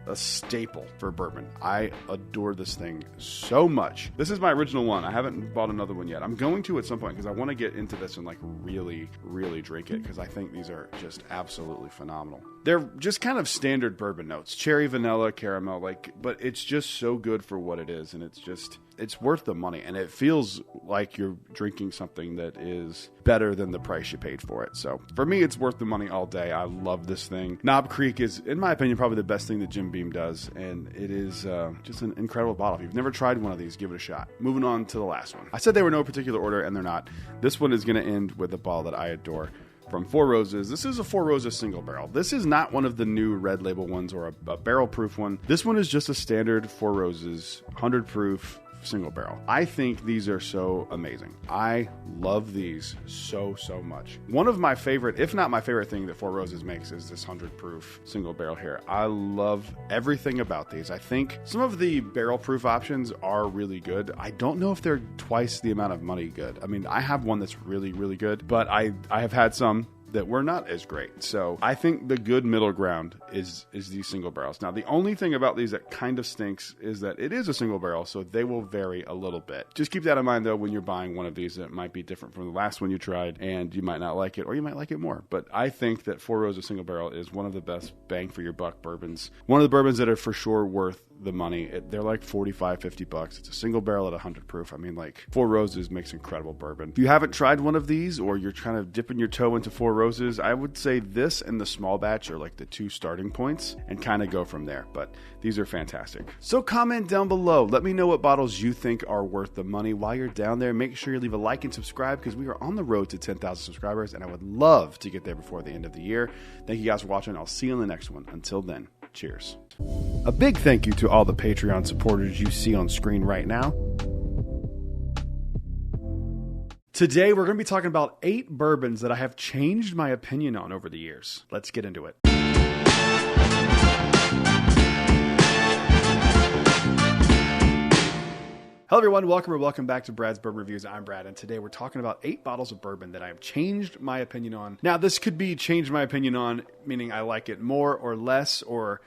a staple for bourbon. I adore this thing so much. This is my original one. I haven't bought another one yet. I'm going to at some point because I want to get into this and like really, really drink it because I think these are just absolutely phenomenal. They're just kind of standard bourbon notes. Cherry, vanilla, caramel, but it's just so good for what it is, and it's worth the money, and it feels like you're drinking something that is better than the price you paid for it. So for me, it's worth the money all day. I love this thing. Knob Creek is, in my opinion, probably the best thing that Jim Beam does, and it is just an incredible bottle. If you've never tried one of these, give it a shot. Moving on to the last one. I said they were no particular order, and they're not. This one is going to end with a bottle that I adore. From Four Roses. This is a Four Roses single barrel. This is not one of the new red label ones or a barrel proof one. This one is just a standard Four Roses 100 proof single barrel. I think these are so amazing. I love these so much. One of my favorite, if not my favorite thing that Four Roses makes is this 100 proof single barrel here. I love everything about these. I think some of the barrel proof options are really good. I don't know if they're twice the amount of money good. I mean, I have one that's really, really good, but I have had some that were not as great. So I think the good middle ground is these single barrels. Now, the only thing about these that kind of stinks is that it is a single barrel, so they will vary a little bit. Just keep that in mind, though, when you're buying one of these. That might be different from the last one you tried, and you might not like it, or you might like it more. But I think that Four Roses single barrel is one of the best bang for your buck bourbons. One of the bourbons that are for sure worth the money. They're like $45-50. It's a single barrel at 100 proof. I mean, like, Four Roses makes incredible bourbon. If you haven't tried one of these, or you're kind of dipping your toe into Four Roses, I would say this and the small batch are like the two starting points, and kind of go from there. But these are fantastic. So comment down below. Let me know what bottles you think are worth the money. While you're down there, make sure you leave a like and subscribe, because we are on the road to 10,000 subscribers, and I would love to get there before the end of the year. Thank you guys for watching. I'll see you in the next one. Until then, cheers. A big thank you to all the Patreon supporters you see on screen right now. Today, we're going to be talking about 8 bourbons that I have changed my opinion on over the years. Let's get into it. Hello everyone, welcome back to Brad's Bourbon Reviews. I'm Brad, and today we're talking about 8 bottles of bourbon that I have changed my opinion on. Now, this could be changed my opinion on, meaning I like it more or less, or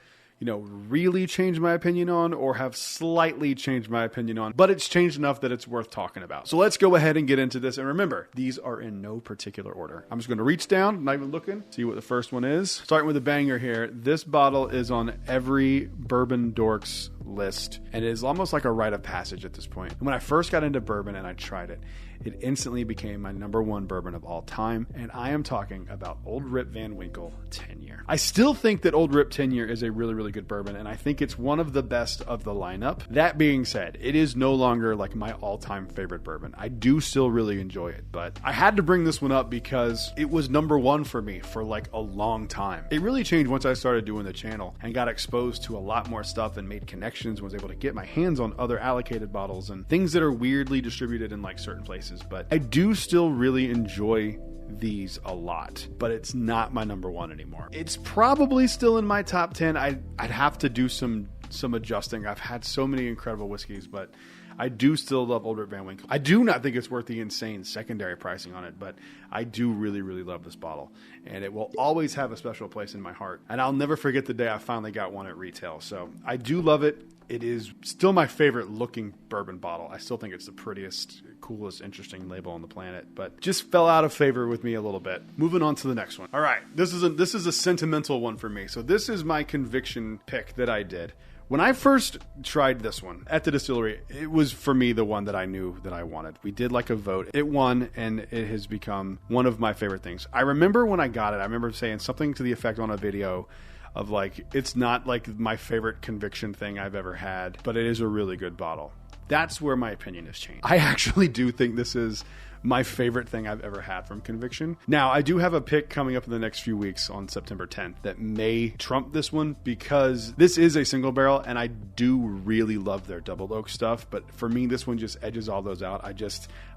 really changed my opinion on, or have slightly changed my opinion on, but it's changed enough that it's worth talking about. So let's go ahead and get into this. And remember, these are in no particular order. I'm just going to reach down, not even looking, see what the first one is. Starting with a banger here. This bottle is on every Bourbon Dorks list, and it is almost like a rite of passage at this point. And when I first got into bourbon and I tried it, it instantly became my number one bourbon of all time, and I am talking about Old Rip Van Winkle 10-Year. I still think that Old Rip 10-Year is a really, really good bourbon, and I think it's one of the best of the lineup. That being said, it is no longer like my all-time favorite bourbon. I do still really enjoy it, but I had to bring this one up because it was number one for me for like a long time. It really changed once I started doing the channel and got exposed to a lot more stuff and made connections, was able to get my hands on other allocated bottles and things that are weirdly distributed in like certain places. But I do still really enjoy these a lot, but it's not my number one anymore. It's probably still in my top 10. I'd have to do some adjusting. I've had so many incredible whiskeys, but I do still love Old Rip Van Winkle. I do not think it's worth the insane secondary pricing on it, but I do really, really love this bottle, and it will always have a special place in my heart. And I'll never forget the day I finally got one at retail. So I do love it. It is still my favorite looking bourbon bottle. I still think it's the prettiest, coolest, interesting label on the planet, but just fell out of favor with me a little bit. Moving on to the next one. All right, this is a sentimental one for me. So this is my conviction pick that I did. When I first tried this one at the distillery, it was for me the one that I knew that I wanted. We did like a vote. It won, and it has become one of my favorite things. I remember when I got it, I remember saying something to the effect on a video of like, it's not like my favorite conviction thing I've ever had, but it is a really good bottle. That's where my opinion has changed. I actually do think this is my favorite thing I've ever had from Conviction. Now, I do have a pick coming up in the next few weeks on September 10th that may trump this one because this is a single barrel and I do really love their double oak stuff. But for me, this one just edges all those out.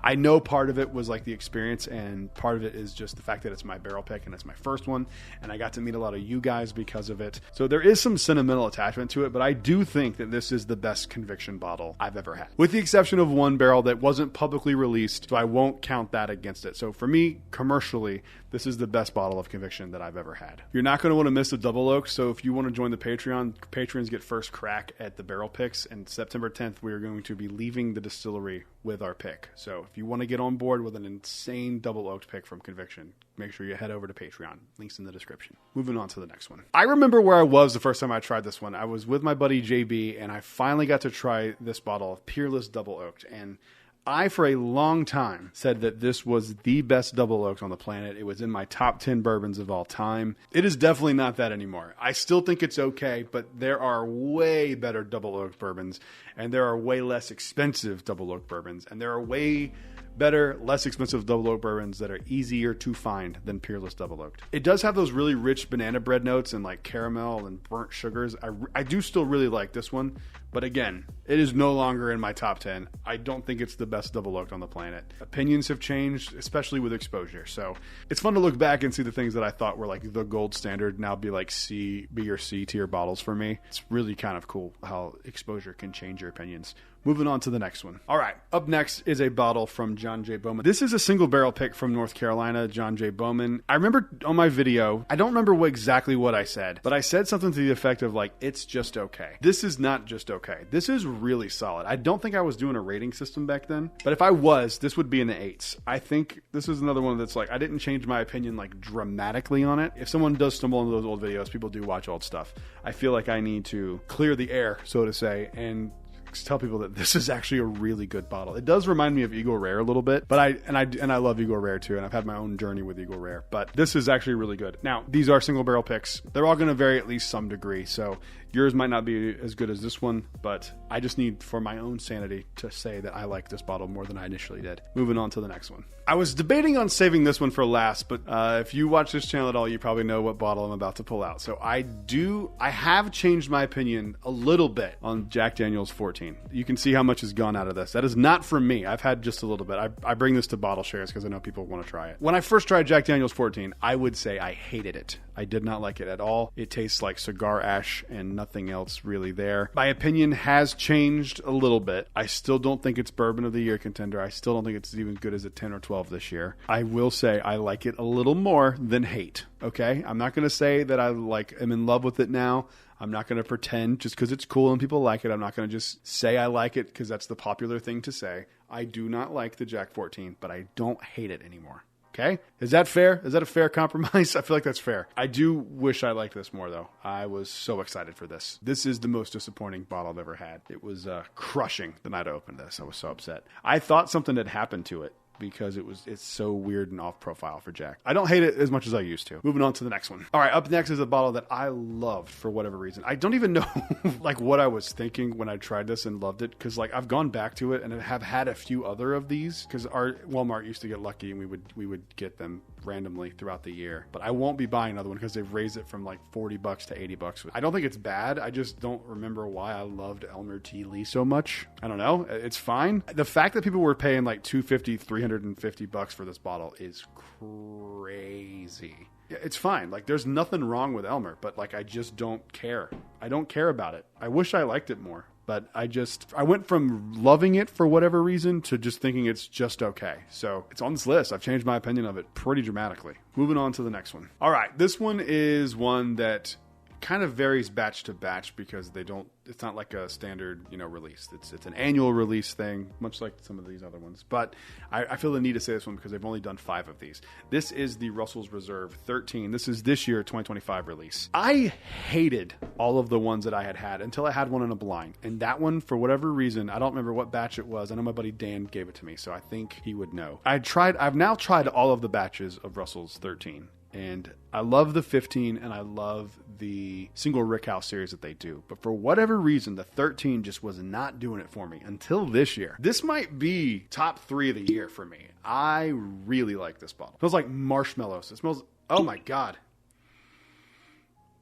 I know part of it was like the experience and part of it is just the fact that it's my barrel pick and it's my first one. And I got to meet a lot of you guys because of it. So there is some sentimental attachment to it, but I do think that this is the best Conviction bottle I've ever had. With the exception of one barrel that wasn't publicly released, so I won't count that against it. So for me, commercially, this is the best bottle of Conviction that I've ever had. You're not going to want to miss the double oak, so if you want to join the Patreon, patrons get first crack at the barrel picks, and September 10th, we are going to be leaving the distillery with our pick. So if you want to get on board with an insane double oaked pick from Conviction, make sure you head over to Patreon. Links in the description. Moving on to the next one. I remember where I was the first time I tried this one. I was with my buddy JB, and I finally got to try this bottle of Peerless Double Oaked, and I, for a long time, said that this was the best double oaked on the planet. It was in my top 10 bourbons of all time. It is definitely not that anymore. I still think it's okay, but there are way better double oaked bourbons, and there are way less expensive double oaked bourbons, and there are way better, less expensive double oak bourbons that are easier to find than Peerless Double Oaked. It does have those really rich banana bread notes and like caramel and burnt sugars. I do still really like this one, but again, it is no longer in my top 10. I don't think it's the best double oaked on the planet. Opinions have changed, especially with exposure. So it's fun to look back and see the things that I thought were like the gold standard now be like B or C tier bottles for me. It's really kind of cool how exposure can change your opinions. Moving on to the next one. All right, up next is a bottle from John J. Bowman. This is a single barrel pick from North Carolina, John J. Bowman. I remember on my video, I don't remember exactly what I said, but I said something to the effect of like, it's just okay. This is not just okay. This is really solid. I don't think I was doing a rating system back then, but if I was, this would be in the 8s. I think this is another one that's like, I didn't change my opinion like dramatically on it. If someone does stumble into those old videos, people do watch old stuff. I feel like I need to clear the air, so to say, and tell people that this is actually a really good bottle. It does remind me of Eagle Rare a little bit, but I love Eagle Rare too, and I've had my own journey with Eagle Rare, but this is actually really good. Now, these are single barrel picks. They're all going to vary at least some degree, so yours might not be as good as this one, but I just need, for my own sanity, to say that I like this bottle more than I initially did. Moving on to the next one. I was debating on saving this one for last, but if you watch this channel at all, you probably know what bottle I'm about to pull out. So I have changed my opinion a little bit on Jack Daniel's 14. You can see how much has gone out of this. That is not from me. I've had just a little bit. I bring this to bottle shares because I know people want to try it. When I first tried Jack Daniel's 14, I would say I hated it. I did not like it at all. It tastes like cigar ash and nothing else really there. My opinion has changed a little bit. I still don't think it's Bourbon of the Year contender. I still don't think it's even good as a 10 or 12 this year. I will say I like it a little more than hate. Okay? I'm not going to say that I'm in love with it now. I'm not going to pretend just because it's cool and people like it. I'm not going to just say I like it because that's the popular thing to say. I do not like the Jack 14, but I don't hate it anymore. Okay. Is that fair? Is that a fair compromise? I feel like that's fair. I do wish I liked this more, though. I was so excited for this. This is the most disappointing bottle I've ever had. It was crushing the night I opened this. I was so upset. I thought something had happened to it because it's so weird and off profile for Jack. I don't hate it as much as I used to. Moving on to the next one. All right, up next is a bottle that I loved for whatever reason. I don't even know like what I was thinking when I tried this and loved it, because like I've gone back to it and have had a few other of these because our Walmart used to get lucky and we would get them randomly throughout the year. But I won't be buying another one because they've raised it from like $40 to $80. I don't think it's bad. I just don't remember why I loved Elmer T. Lee so much. I don't know. It's fine. The fact that people were paying like $250, $350 for this bottle is crazy. It's fine. Like there's nothing wrong with Elmer, but like I just don't care. I don't care about it. I wish I liked it more. But I went from loving it for whatever reason to just thinking it's just okay. So it's on this list. I've changed my opinion of it pretty dramatically. Moving on to the next one. All right. This one is one that kind of varies batch to batch because it's not like a standard, release. It's an annual release thing, much like some of these other ones. But I feel the need to say this one because they've only done 5 of these. This is the Russell's Reserve 13. This is this year, 2025 release. I hated all of the ones that I had until I had one in a blind. And that one, for whatever reason, I don't remember what batch it was. I know my buddy Dan gave it to me, so I think he would know. I've now tried all of the batches of Russell's 13. And I love the 15 and I love the single Rickhouse series that they do. But for whatever reason, the 13 just was not doing it for me until this year. This might be top 3 of the year for me. I really like this bottle. It smells like marshmallows. It smells, oh my God.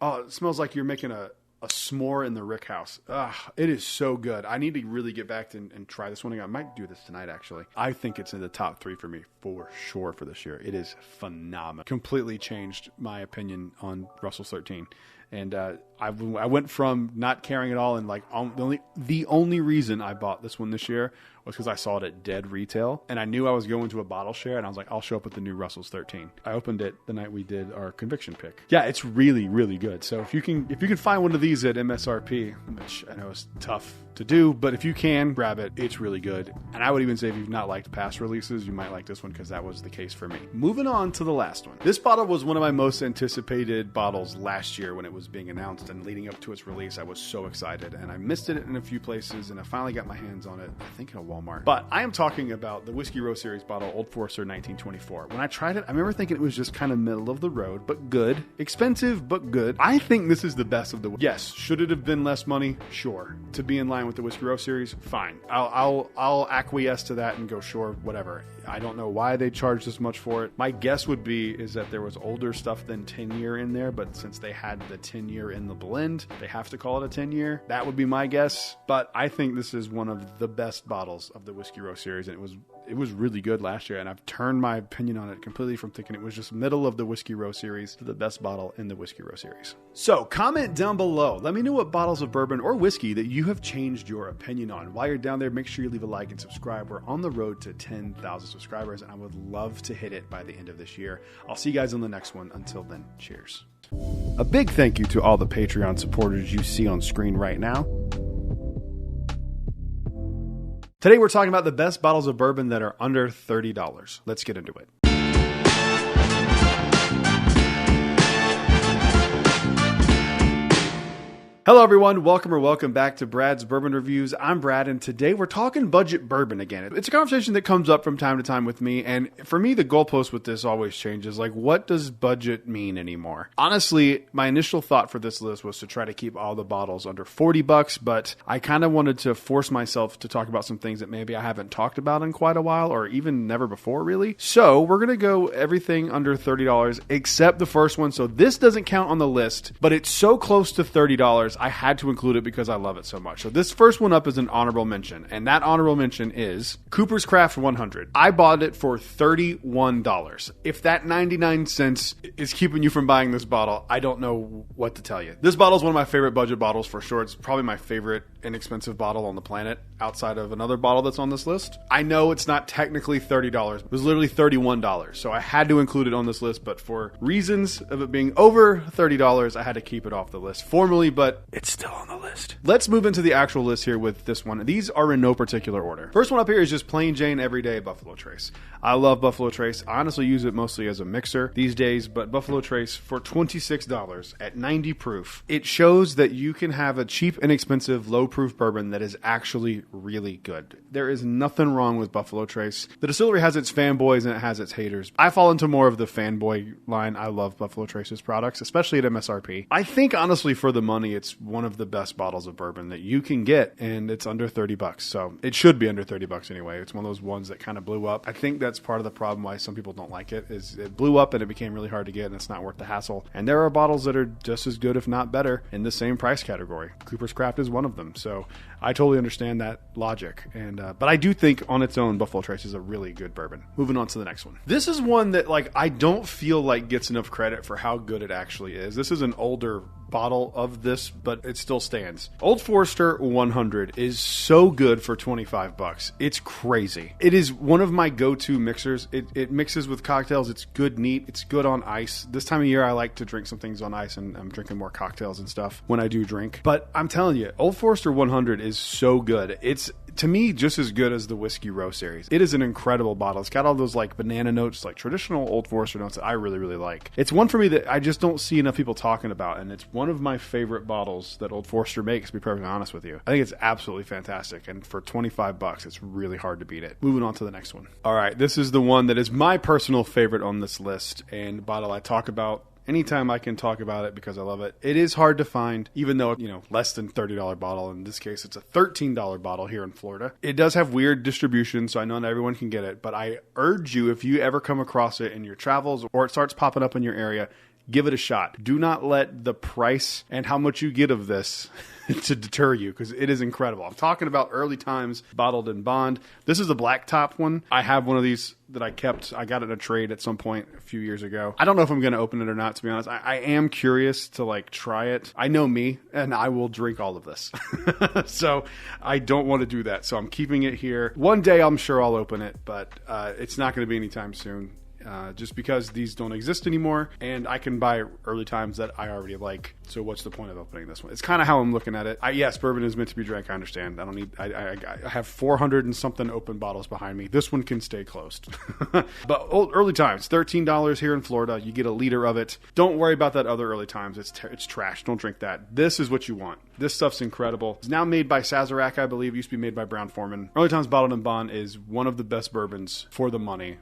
Oh, it smells like you're making a s'more in the Rickhouse. It is so good. I need to really get back and try this one again. I might do this tonight, actually. I think it's in the top 3 for me for sure for this year. It is phenomenal. Completely changed my opinion on Russell's 13. And I went from not caring at all and like the only reason I bought this one this year was because I saw it at dead retail and I knew I was going to a bottle share and I was like, I'll show up with the new Russell's 13. I opened it the night we did our conviction pick. Yeah, it's really, really good. So if you can find one of these at MSRP, which I know is tough to do, but if you can grab it, it's really good. And I would even say if you've not liked past releases, you might like this one because that was the case for me. Moving on to the last one. This bottle was one of my most anticipated bottles last year when it was being announced and leading up to its release. I was so excited and I missed it in a few places and I finally got my hands on it, I think at a Walmart. But I am talking about the Whiskey Row Series bottle, Old Forester 1924. When I tried it, I remember thinking it was just kind of middle of the road, but good. Expensive, but good. I think this is the best of the... Yes, should it have been less money? Sure. To be in line with the Whiskey Row Series? Fine. I'll acquiesce to that and go, sure, whatever. I don't know why they charged this much for it. My guess would be is that there was older stuff than 10-year in there, but since they had the 10-year in the blend, they have to call it a 10-year. That would be my guess. But I think this is one of the best bottles of the Whiskey Row Series, and it was really good last year, and I've turned my opinion on it completely from thinking it was just middle of the Whiskey Row Series to the best bottle in the Whiskey Row Series. So comment down below. Let me know what bottles of bourbon or whiskey that you have changed your opinion on. While you're down there, make sure you leave a like and subscribe. We're on the road to 10,000 subscribers, and I would love to hit it by the end of this year. I'll see you guys on the next one. Until then, cheers. A big thank you to all the Patreon supporters you see on screen right now. Today we're talking about the best bottles of bourbon that are under $30. Let's get into it. Hello everyone, welcome back to Brad's Bourbon Reviews. I'm Brad, and today we're talking budget bourbon again. It's a conversation that comes up from time to time with me, and for me the goalpost with this always changes. Like, what does budget mean anymore? Honestly, my initial thought for this list was to try to keep all the bottles under $40, but I kind of wanted to force myself to talk about some things that maybe I haven't talked about in quite a while, or even never before really. So we're going to go everything under $30 except the first one. So this doesn't count on the list, but it's so close to $30. I had to include it because I love it so much. So this first one up is an honorable mention, and that honorable mention is Cooper's Craft 100. I bought it for $31. If that 99 cents is keeping you from buying this bottle, I don't know what to tell you. This bottle is one of my favorite budget bottles for sure. It's probably my favorite inexpensive bottle on the planet outside of another bottle that's on this list. I know it's not technically $30. It was literally $31. So I had to include it on this list, but for reasons of it being over $30, I had to keep it off the list formally, but but it's still on the list. Let's move into the actual list here with this one. These are in no particular order. First one up here is just plain Jane everyday Buffalo Trace. I love Buffalo Trace. I honestly use it mostly as a mixer these days, but Buffalo Trace for $26 at 90 proof. It shows that you can have a cheap, inexpensive, low-proof bourbon that is actually really good. There is nothing wrong with Buffalo Trace. The distillery has its fanboys and it has its haters. I fall into more of the fanboy line. I love Buffalo Trace's products, especially at MSRP. I think, honestly, for the money, it's one of the best bottles of bourbon that you can get, and it's under $30. So it should be under $30 anyway. It's one of those ones that kind of blew up. I think that's part of the problem why some people don't like it, is it blew up and it became really hard to get, and it's not worth the hassle. And there are bottles that are just as good, if not better, in the same price category. Cooper's Craft is one of them. So I totally understand that logic. And but I do think on its own, Buffalo Trace is a really good bourbon. Moving on to the next one. This is one that I don't feel like gets enough credit for how good it actually is. This is an older bottle of this, but it still stands. Old Forester 100 is so good for $25. It's crazy. It is one of my go-to mixers. It mixes with cocktails. It's good neat. It's good on ice. This time of year, I like to drink some things on ice, and I'm drinking more cocktails and stuff when I do drink. But I'm telling you, Old Forester 100 is so good. It's, to me, just as good as the Whiskey Row series. It is an incredible bottle. It's got all those banana notes, traditional Old Forester notes that I really, really like. It's one for me that I just don't see enough people talking about, and it's one of my favorite bottles that Old Forester makes, to be perfectly honest with you. I think it's absolutely fantastic, and for $25, it's really hard to beat it. Moving on to the next one. All right, this is the one that is my personal favorite on this list, and the bottle I talk about anytime I can talk about it because I love it. It is hard to find, even though, less than $30 bottle. In this case, it's a $13 bottle here in Florida. It does have weird distribution, so I know not everyone can get it, but I urge you, if you ever come across it in your travels or it starts popping up in your area, give it a shot. Do not let the price and how much you get of this to deter you, because it is incredible. I'm talking about Early Times Bottled in Bond. This is the black top one. I have one of these that I kept. I got it in a trade at some point a few years ago. I don't know if I'm going to open it or not, to be honest. I am curious to try it. I know me, and I will drink all of this. So I don't want to do that. So I'm keeping it here. One day I'm sure I'll open it, but it's not going to be anytime soon. Just because these don't exist anymore, and I can buy Early Times that I already like. So what's the point of opening this one? It's kind of how I'm looking at it. Yes, bourbon is meant to be drank. I understand. I don't need. I have 400 and something open bottles behind me. This one can stay closed. But Early Times, $13 here in Florida. You get a liter of it. Don't worry about that other Early Times. It's trash. Don't drink that. This is what you want. This stuff's incredible. It's now made by Sazerac, I believe. It used to be made by Brown-Forman. Early Times Bottled in Bond is one of the best bourbons for the money.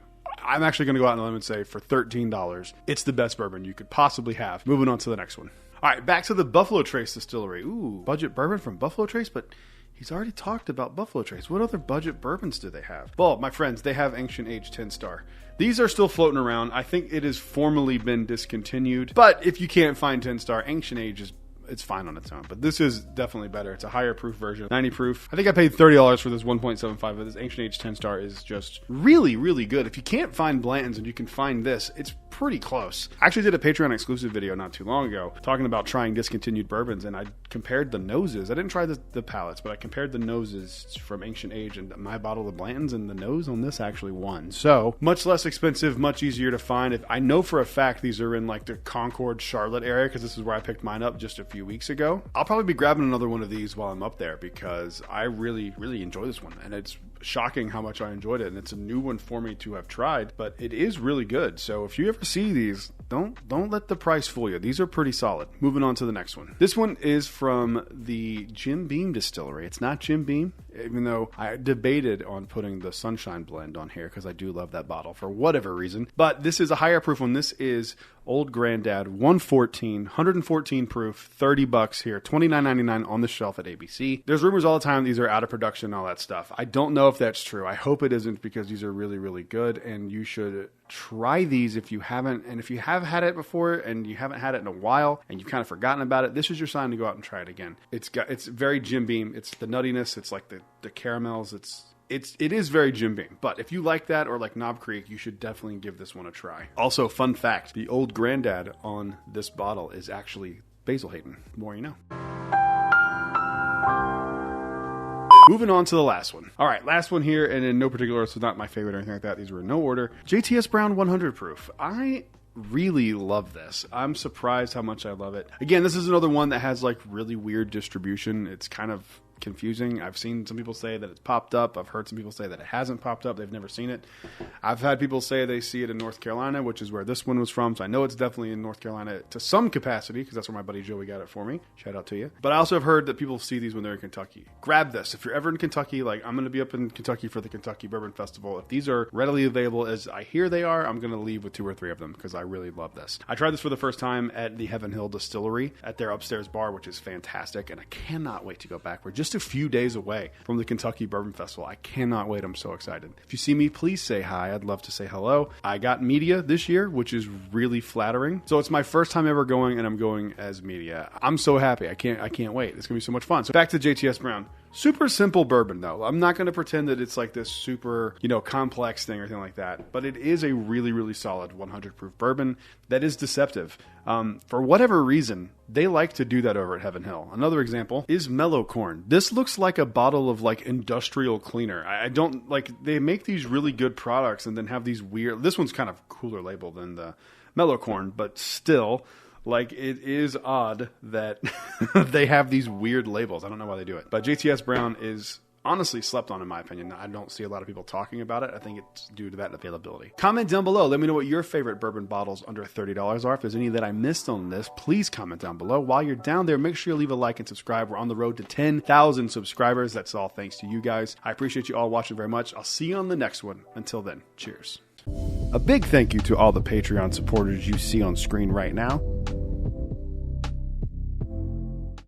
I'm actually going to go out on a limb and say for $13, it's the best bourbon you could possibly have. Moving on to the next one. All right, back to the Buffalo Trace Distillery. Ooh, budget bourbon from Buffalo Trace, but he's already talked about Buffalo Trace. What other budget bourbons do they have? Well, my friends, they have Ancient Age 10 Star. These are still floating around. I think it has formally been discontinued, but if you can't find 10 Star, Ancient Age it's fine on its own, but this is definitely better. It's a higher proof version, 90 proof. I think I paid $30 for this 1.75, but this Ancient Age 10 Star is just really, really good. If you can't find Blanton's and you can find this, it's pretty close. I actually did a Patreon exclusive video not too long ago talking about trying discontinued bourbons, and I compared the noses. I didn't try the palates, but I compared the noses from Ancient Age and my bottle of Blanton's, and the nose on this actually won. So much less expensive, much easier to find. I know for a fact these are in the Concord, Charlotte area, because this is where I picked mine up just a few weeks ago. I'll probably be grabbing another one of these while I'm up there because I really, really enjoy this one, and it's shocking how much I enjoyed it, and it's a new one for me to have tried, but it is really good. So if you ever see these, don't let the price fool you. These are pretty solid. Moving on to the next one. This one is from the Jim Beam Distillery. It's not Jim Beam, even though I debated on putting the Sunshine Blend on here because I do love that bottle for whatever reason. But this is a higher proof one. This is Old Granddad 114 proof, $30 here, $29.99 on the shelf at ABC. There's rumors all the time these are out of production and all that stuff. I don't know if that's true. I hope it isn't, because these are really, really good, and you should try these if you haven't. And if you have had it before and you haven't had it in a while and you've kind of forgotten about it, this is your sign to go out and try it again. It's very Jim Beam. It's the nuttiness. It's like the caramels. It is very Jim Beam. But if you like that or like Knob Creek, you should definitely give this one a try. Also, fun fact, the Old Granddad on this bottle is actually Basil Hayden. The more you know. Moving on to the last one. All right, last one here, and in no particular order, so not my favorite or anything like that. These were in no order. JTS Brown 100 proof. I really love this. I'm surprised how much I love it. Again, this is another one that has like really weird distribution. It's kind of confusing. I've seen some people say that it's popped up. I've heard some people say that it hasn't popped up. They've never seen it. I've had people say they see it in North Carolina, which is where this one was from. So I know it's definitely in North Carolina to some capacity because that's where my buddy Joey got it for me. Shout out to you. But I also have heard that people see these when they're in Kentucky. Grab this. If you're ever in Kentucky, like I'm going to be up in Kentucky for the Kentucky Bourbon Festival. If these are readily available as I hear they are, I'm going to leave with 2 or 3 of them because I really love this. I tried this for the first time at the Heaven Hill Distillery at their upstairs bar, which is fantastic. And I cannot wait to go back. We're just a few days away from the Kentucky Bourbon Festival. I cannot wait. I'm so excited. If you see me, please say hi. I'd love to say hello. I got media this year, which is really flattering. So it's my first time ever going, and I'm going as media. I'm so happy. I can't wait. It's going to be so much fun. So back to JTS Brown. Super simple bourbon, though. I'm not going to pretend that it's like this super, complex thing or anything like that. But it is a really, really solid 100 proof bourbon that is deceptive. For whatever reason, they like to do that over at Heaven Hill. Another example is Mellow Corn. This looks like a bottle of like industrial cleaner. I don't like, they make these really good products and then have these weird, this one's kind of cooler label than the Mellow Corn, but still, like, it is odd that they have these weird labels. I don't know why they do it. But JTS Brown is honestly slept on, in my opinion. I don't see a lot of people talking about it. I think it's due to that availability. Comment down below. Let me know what your favorite bourbon bottles under $30 are. If there's any that I missed on this, please comment down below. While you're down there, make sure you leave a like and subscribe. We're on the road to 10,000 subscribers. That's all thanks to you guys. I appreciate you all watching very much. I'll see you on the next one. Until then, cheers. A big thank you to all the Patreon supporters you see on screen right now.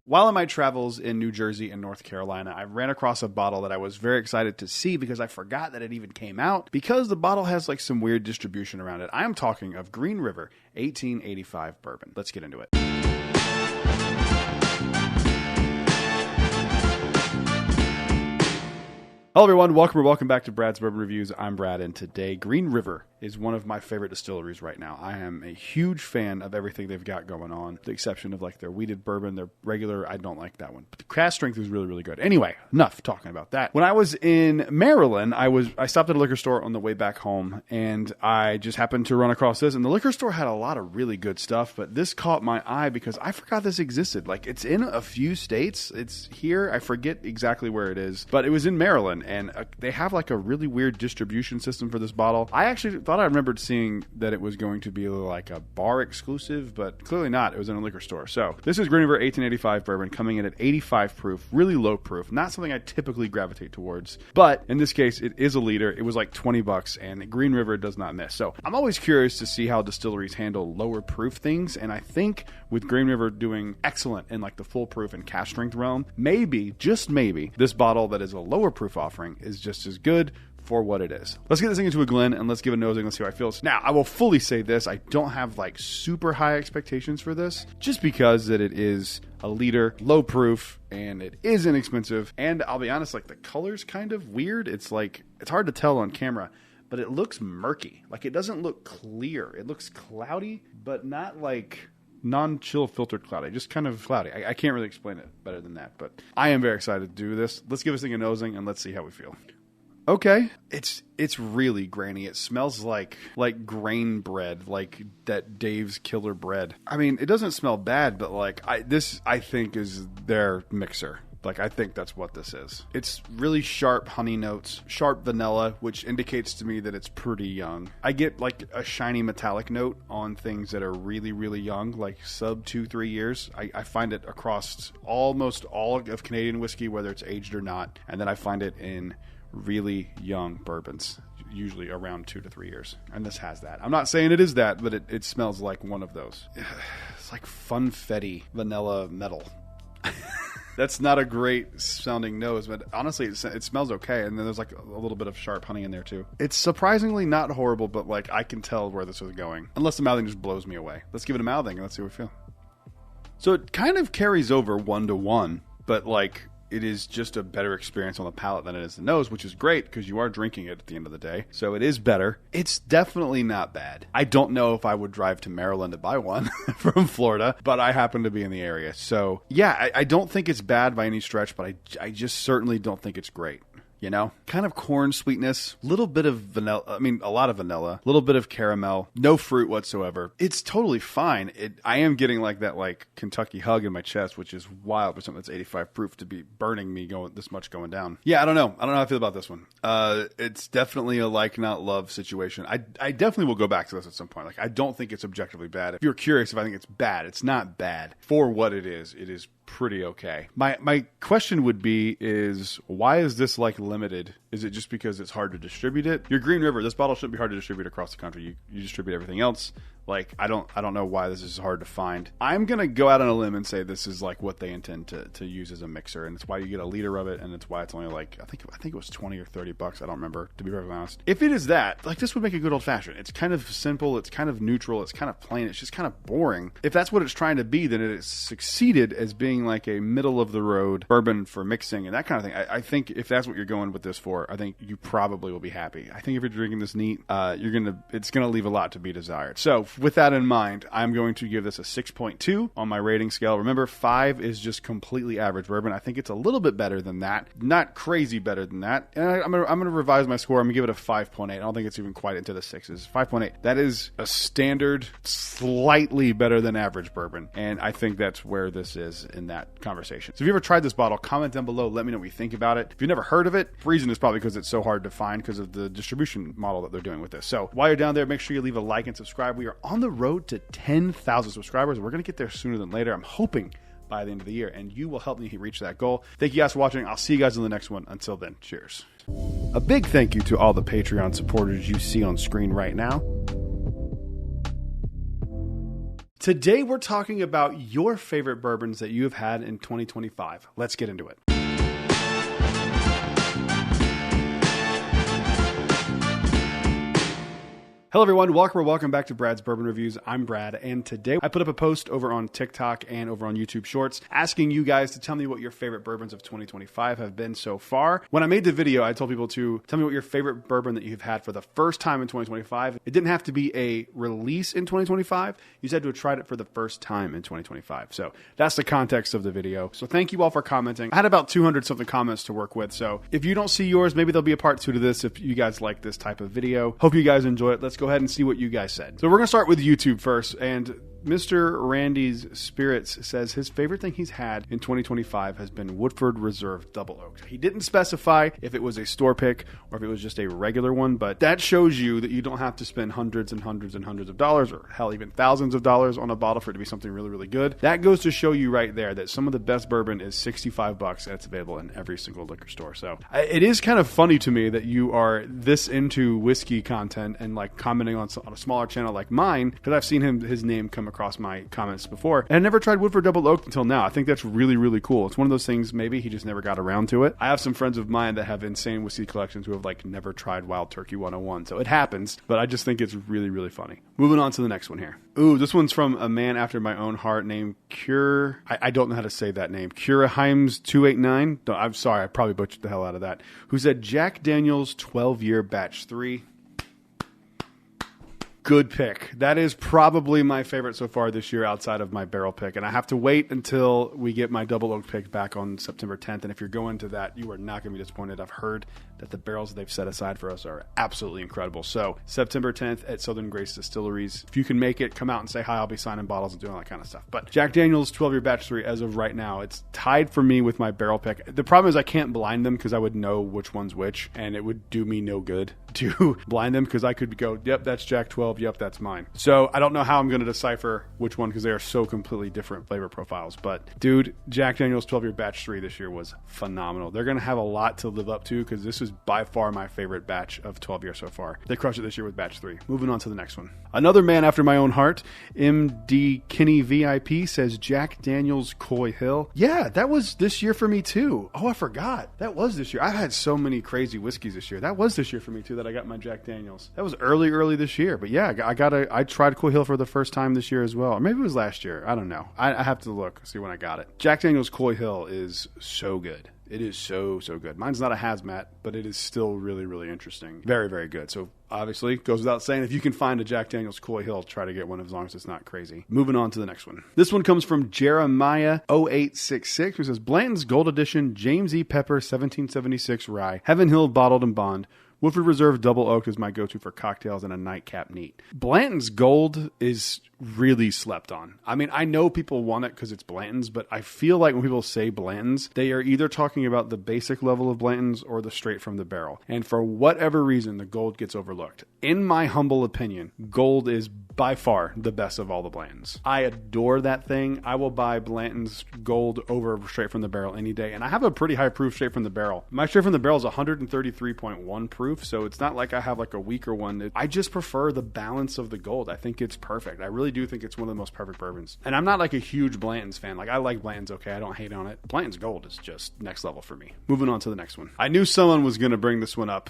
While on my travels in New Jersey and North Carolina, I ran across a bottle that I was very excited to see because I forgot that it even came out because the bottle has like some weird distribution around it. I am talking of Green River 1885 bourbon. Let's get into it. Hello everyone, welcome back to Brad's Bourbon Reviews. I'm Brad, and today Green River is one of my favorite distilleries right now. I am a huge fan of everything they've got going on, with the exception of like their wheated bourbon, their regular, I don't like that one. But the cask strength is really, really good. Anyway, enough talking about that. When I was in Maryland, I stopped at a liquor store on the way back home, and I just happened to run across this, and the liquor store had a lot of really good stuff, but this caught my eye because I forgot this existed. Like, it's in a few states. It's here. I forget exactly where it is, but it was in Maryland. And they have like a really weird distribution system for this bottle. I actually thought I remembered seeing that it was going to be like a bar exclusive, but clearly not. It was in a liquor store. So this is Green River 1885 bourbon coming in at 85 proof, really low proof. Not something I typically gravitate towards, but in this case, it is a liter. It was like $20, and Green River does not miss. So I'm always curious to see how distilleries handle lower proof things, and I think with Green River doing excellent in like the full proof and cask strength realm, maybe, just maybe, this bottle that is a lower proof offering is just as good for what it is. Let's get this thing into a Glen and let's give it a nosing. Let's see how it feels. Now, I will fully say this. I don't have like super high expectations for this just because that it is a liter, low proof, and it is inexpensive. And I'll be honest, like the color's kind of weird. It's like, it's hard to tell on camera, but it looks murky. Like it doesn't look clear. It looks cloudy, but not like non-chill filtered cloudy, just kind of cloudy. I can't really explain it better than that, but I am very excited to do this. Let's give this thing a nosing and let's see how we feel. Okay, it's really grainy. It smells like grain bread, like that Dave's Killer Bread. I mean, it doesn't smell bad, but like this I think is their mixer. Like, I think that's what this is. It's really sharp honey notes, sharp vanilla, which indicates to me that it's pretty young. I get like a shiny metallic note on things that are really, really young, like sub 2-3 years. I find it across almost all of Canadian whiskey, whether it's aged or not. And then I find it in really young bourbons, usually around 2 to 3 years. And this has that. I'm not saying it is that, but it smells like one of those. It's like funfetti vanilla metal. That's not a great sounding nose, but honestly, it smells okay. And then there's like a little bit of sharp honey in there too. It's surprisingly not horrible, but like I can tell where this is going. Unless the mouthing just blows me away. Let's give it a mouthing and let's see what we feel. So it kind of carries over 1-to-1, but like it is just a better experience on the palate than it is the nose, which is great because you are drinking it at the end of the day. So it is better. It's definitely not bad. I don't know if I would drive to Maryland to buy one from Florida, but I happen to be in the area. So yeah, I don't think it's bad by any stretch, but I just certainly don't think it's great. you know? Kind of corn sweetness, little bit of vanilla, I mean, a lot of vanilla, a little bit of caramel, no fruit whatsoever. It's totally fine. I am getting like that like Kentucky hug in my chest, which is wild for something that's 85 proof to be burning me going this much going down. Yeah, I don't know. I don't know how I feel about this one. It's definitely a like not love situation. I definitely will go back to this at some point. Like, I don't think it's objectively bad. If you're curious if I think it's bad, it's not bad. For what it is pretty okay. My question would be is why is this like limited? Is it just because it's hard to distribute it? Your Green River, this bottle shouldn't be hard to distribute across the country. You distribute everything else. Like, I don't know why this is hard to find. I'm going to go out on a limb and say this is like what they intend to use as a mixer, and it's why you get a liter of it, and it's why it's only like, I think it was $20 or $30. I don't remember, to be very honest. If it is that, like, this would make a good old fashioned. It's kind of simple, it's kind of neutral, it's kind of plain, it's just kind of boring. If that's what it's trying to be, then it has succeeded as being like a middle of the road bourbon for mixing and that kind of thing. I think if that's what you're going with this for, I think you probably will be happy. I think if you're drinking this neat, it's gonna leave a lot to be desired. So with that in mind, I'm going to give this a 6.2 on my rating scale. Remember, 5 is just completely average bourbon. I think it's a little bit better than that. Not crazy better than that. And I'm gonna revise my score. I'm gonna give it a 5.8. I don't think it's even quite into the 6s. 5.8. That is a standard, slightly better than average bourbon. And I think that's where this is in that conversation. So if you ever tried this bottle, comment down below. Let me know what you think about it. If you've never heard of it, the reason is probably because it's so hard to find because of the distribution model that they're doing with this. So while you're down there, make sure you leave a like and subscribe. We are on the road to 10,000 subscribers. We're going to get there sooner than later. I'm hoping by the end of the year, and you will help me reach that goal. Thank you guys for watching. I'll see you guys in the next one. Until then, cheers. A big thank you to all the Patreon supporters you see on screen right now. Today, we're talking about your favorite bourbons that you have had in 2025. Let's get into it. Hello everyone, welcome back to Brad's Bourbon Reviews. I'm Brad, and today I put up a post over on TikTok and over on YouTube Shorts asking you guys to tell me what your favorite bourbons of 2025 have been so far. When I made the video, I told people to tell me what your favorite bourbon that you've had for the first time in 2025. It didn't have to be a release in 2025. You said to have tried it for the first time in 2025. So that's the context of the video. So thank you all for commenting. I had about 200 something comments to work with. So if you don't see yours, maybe there'll be a part 2 to this if you guys like this type of video. Hope you guys enjoy it. Let's go ahead and see what you guys said. So we're going to start with YouTube first, and Mr. Randy's Spirits says his favorite thing he's had in 2025 has been Woodford Reserve Double Oaked. He didn't specify if it was a store pick or if it was just a regular one, but that shows you that you don't have to spend hundreds and hundreds and hundreds of dollars, or hell, even thousands of dollars on a bottle for it to be something really, really good. That goes to show you right there that some of the best bourbon is $65 and it's available in every single liquor store. So it is kind of funny to me that you are this into whiskey content and like commenting on a smaller channel like mine, because I've seen his name come across my comments before, and I never tried Woodford Double Oaked until now. I think that's really, really cool. It's one of those things, maybe he just never got around to it. I have some friends of mine that have insane whiskey collections who have like never tried Wild Turkey 101, so it happens, but I just think it's really, really funny. Moving on to the next one here. Ooh, this one's from a man after my own heart named Cure. I don't know how to say that name. Cureheims289. I'm sorry, I probably butchered the hell out of that. Who said Jack Daniel's 12-year batch 3. Good pick. That is probably my favorite so far this year outside of my barrel pick. And I have to wait until we get my double oak pick back on September 10th. And if you're going to that, you are not going to be disappointed. I've heard that the barrels they've set aside for us are absolutely incredible. So September 10th at Southern Grace Distilleries. If you can make it, come out and say hi. I'll be signing bottles and doing all that kind of stuff. But Jack Daniel's 12-year batch 3, as of right now, it's tied for me with my barrel pick. The problem is I can't blind them because I would know which one's which, and it would do me no good to blind them because I could go, yep, that's Jack 12. Yep, that's mine. So I don't know how I'm going to decipher which one because they are so completely different flavor profiles. But dude, Jack Daniel's 12-year batch 3 this year was phenomenal. They're going to have a lot to live up to because this is by far my favorite batch of 12 years so far. They crushed it this year with batch 3. Moving on to the next one. Another man after my own heart, MD Kinney VIP, says Jack Daniel's Coy Hill. Yeah, that was this year for me too. Oh, I forgot. That was this year. I've had so many crazy whiskeys this year. That was this year for me too that I got my Jack Daniel's. That was early this year. But yeah, I tried Coy Hill for the first time this year as well. Or maybe it was last year. I don't know. I have to look, see when I got it. Jack Daniel's Coy Hill is so good. It is so good. Mine's not a hazmat, but it is still really, really interesting. Very, very good. So obviously, goes without saying, if you can find a Jack Daniel's Coy Hill, try to get one as long as it's not crazy. Moving on to the next one. This one comes from Jeremiah 0866, who says, Blanton's Gold Edition James E. Pepper 1776 Rye, Heaven Hill Bottled and Bond. Woodford Reserve Double Oak is my go-to for cocktails and a nightcap neat. Blanton's Gold is really slept on. I mean, I know people want it because it's Blanton's, but I feel like when people say Blanton's, they are either talking about the basic level of Blanton's or the straight from the barrel. And for whatever reason, the Gold gets overlooked. In my humble opinion, Gold is by far the best of all the Blantons. I adore that thing. I will buy Blanton's Gold over straight from the barrel any day. And I have a pretty high proof straight from the barrel. My straight from the barrel is 133.1 proof, so it's not like I have like a weaker one. I just prefer the balance of the Gold. I think it's perfect. I really do think it's one of the most perfect bourbons. And I'm not like a huge Blanton's fan. Like, I like Blanton's okay. I don't hate on it. Blanton's Gold is just next level for me. Moving on to the next one. I knew someone was going to bring this one up.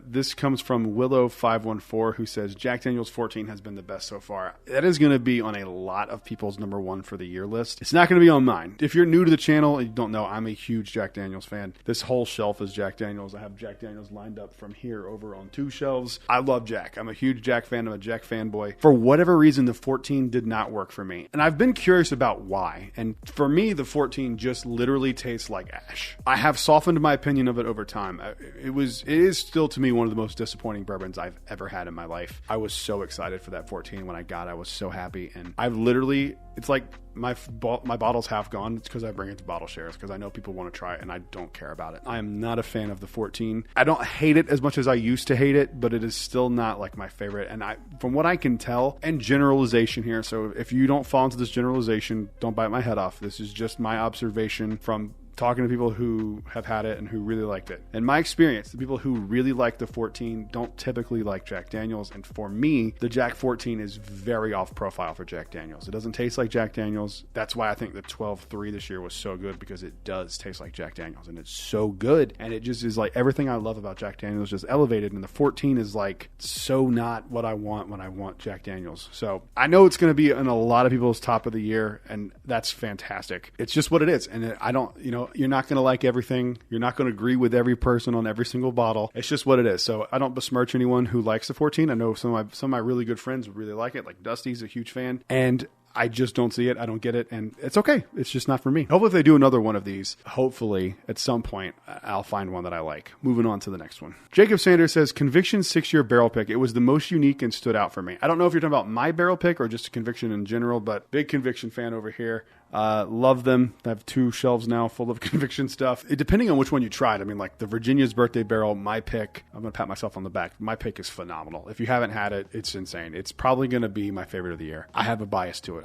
This comes from Willow514, who says, Jack Daniel's 14 has been the best so far. That is going to be on a lot of people's number one for the year list. It's not going to be on mine. If you're new to the channel and you don't know, I'm a huge Jack Daniel's fan. This whole shelf is Jack Daniel's. I have Jack Daniel's lined up from here over on 2 shelves. I love Jack. I'm a huge Jack fan. I'm a Jack fanboy. For whatever reason, the 14 did not work for me. And I've been curious about why. And for me, the 14 just literally tastes like ash. I have softened my opinion of it over time. It is still to me one of the most disappointing bourbons I've ever had in my life. I was so excited for that 14 when I got it. I was so happy. And I've literally, it's like my bottle's half gone. It's because I bring it to bottle shares because I know people want to try it and I don't care about it. I am not a fan of the 14. I don't hate it as much as I used to hate it, but it is still not like my favorite. And from what I can tell, and generalization here, so if you don't fall into this generalization, don't bite my head off. This is just my observation from talking to people who have had it and who really liked it. In my experience, the people who really like the 14 don't typically like Jack Daniel's. And for me, the Jack 14 is very off profile for Jack Daniel's. It doesn't taste like Jack Daniel's. That's why I think the 12-3 this year was so good, because it does taste like Jack Daniel's and it's so good. And it just is like everything I love about Jack Daniel's just elevated. And the 14 is like so not what I want when I want Jack Daniel's. So I know it's going to be in a lot of people's top of the year, and that's fantastic. It's just what it is. And I don't, you're not going to like everything. You're not going to agree with every person on every single bottle. It's just what it is. So I don't besmirch anyone who likes the 14. I know some of my really good friends really like it. Like Dusty's a huge fan. And I just don't see it. I don't get it. And it's okay. It's just not for me. Hopefully if they do another one of these, hopefully at some point I'll find one that I like. Moving on to the next one. Jacob Sanders says, Conviction 6-year barrel pick. It was the most unique and stood out for me. I don't know if you're talking about my barrel pick or just a Conviction in general, but big Conviction fan over here. Love them. I have 2 shelves now full of Conviction stuff. Depending on which one you tried. I mean, like the Virginia's Birthday Barrel, my pick, I'm going to pat myself on the back. My pick is phenomenal. If you haven't had it, it's insane. It's probably going to be my favorite of the year. I have a bias to it.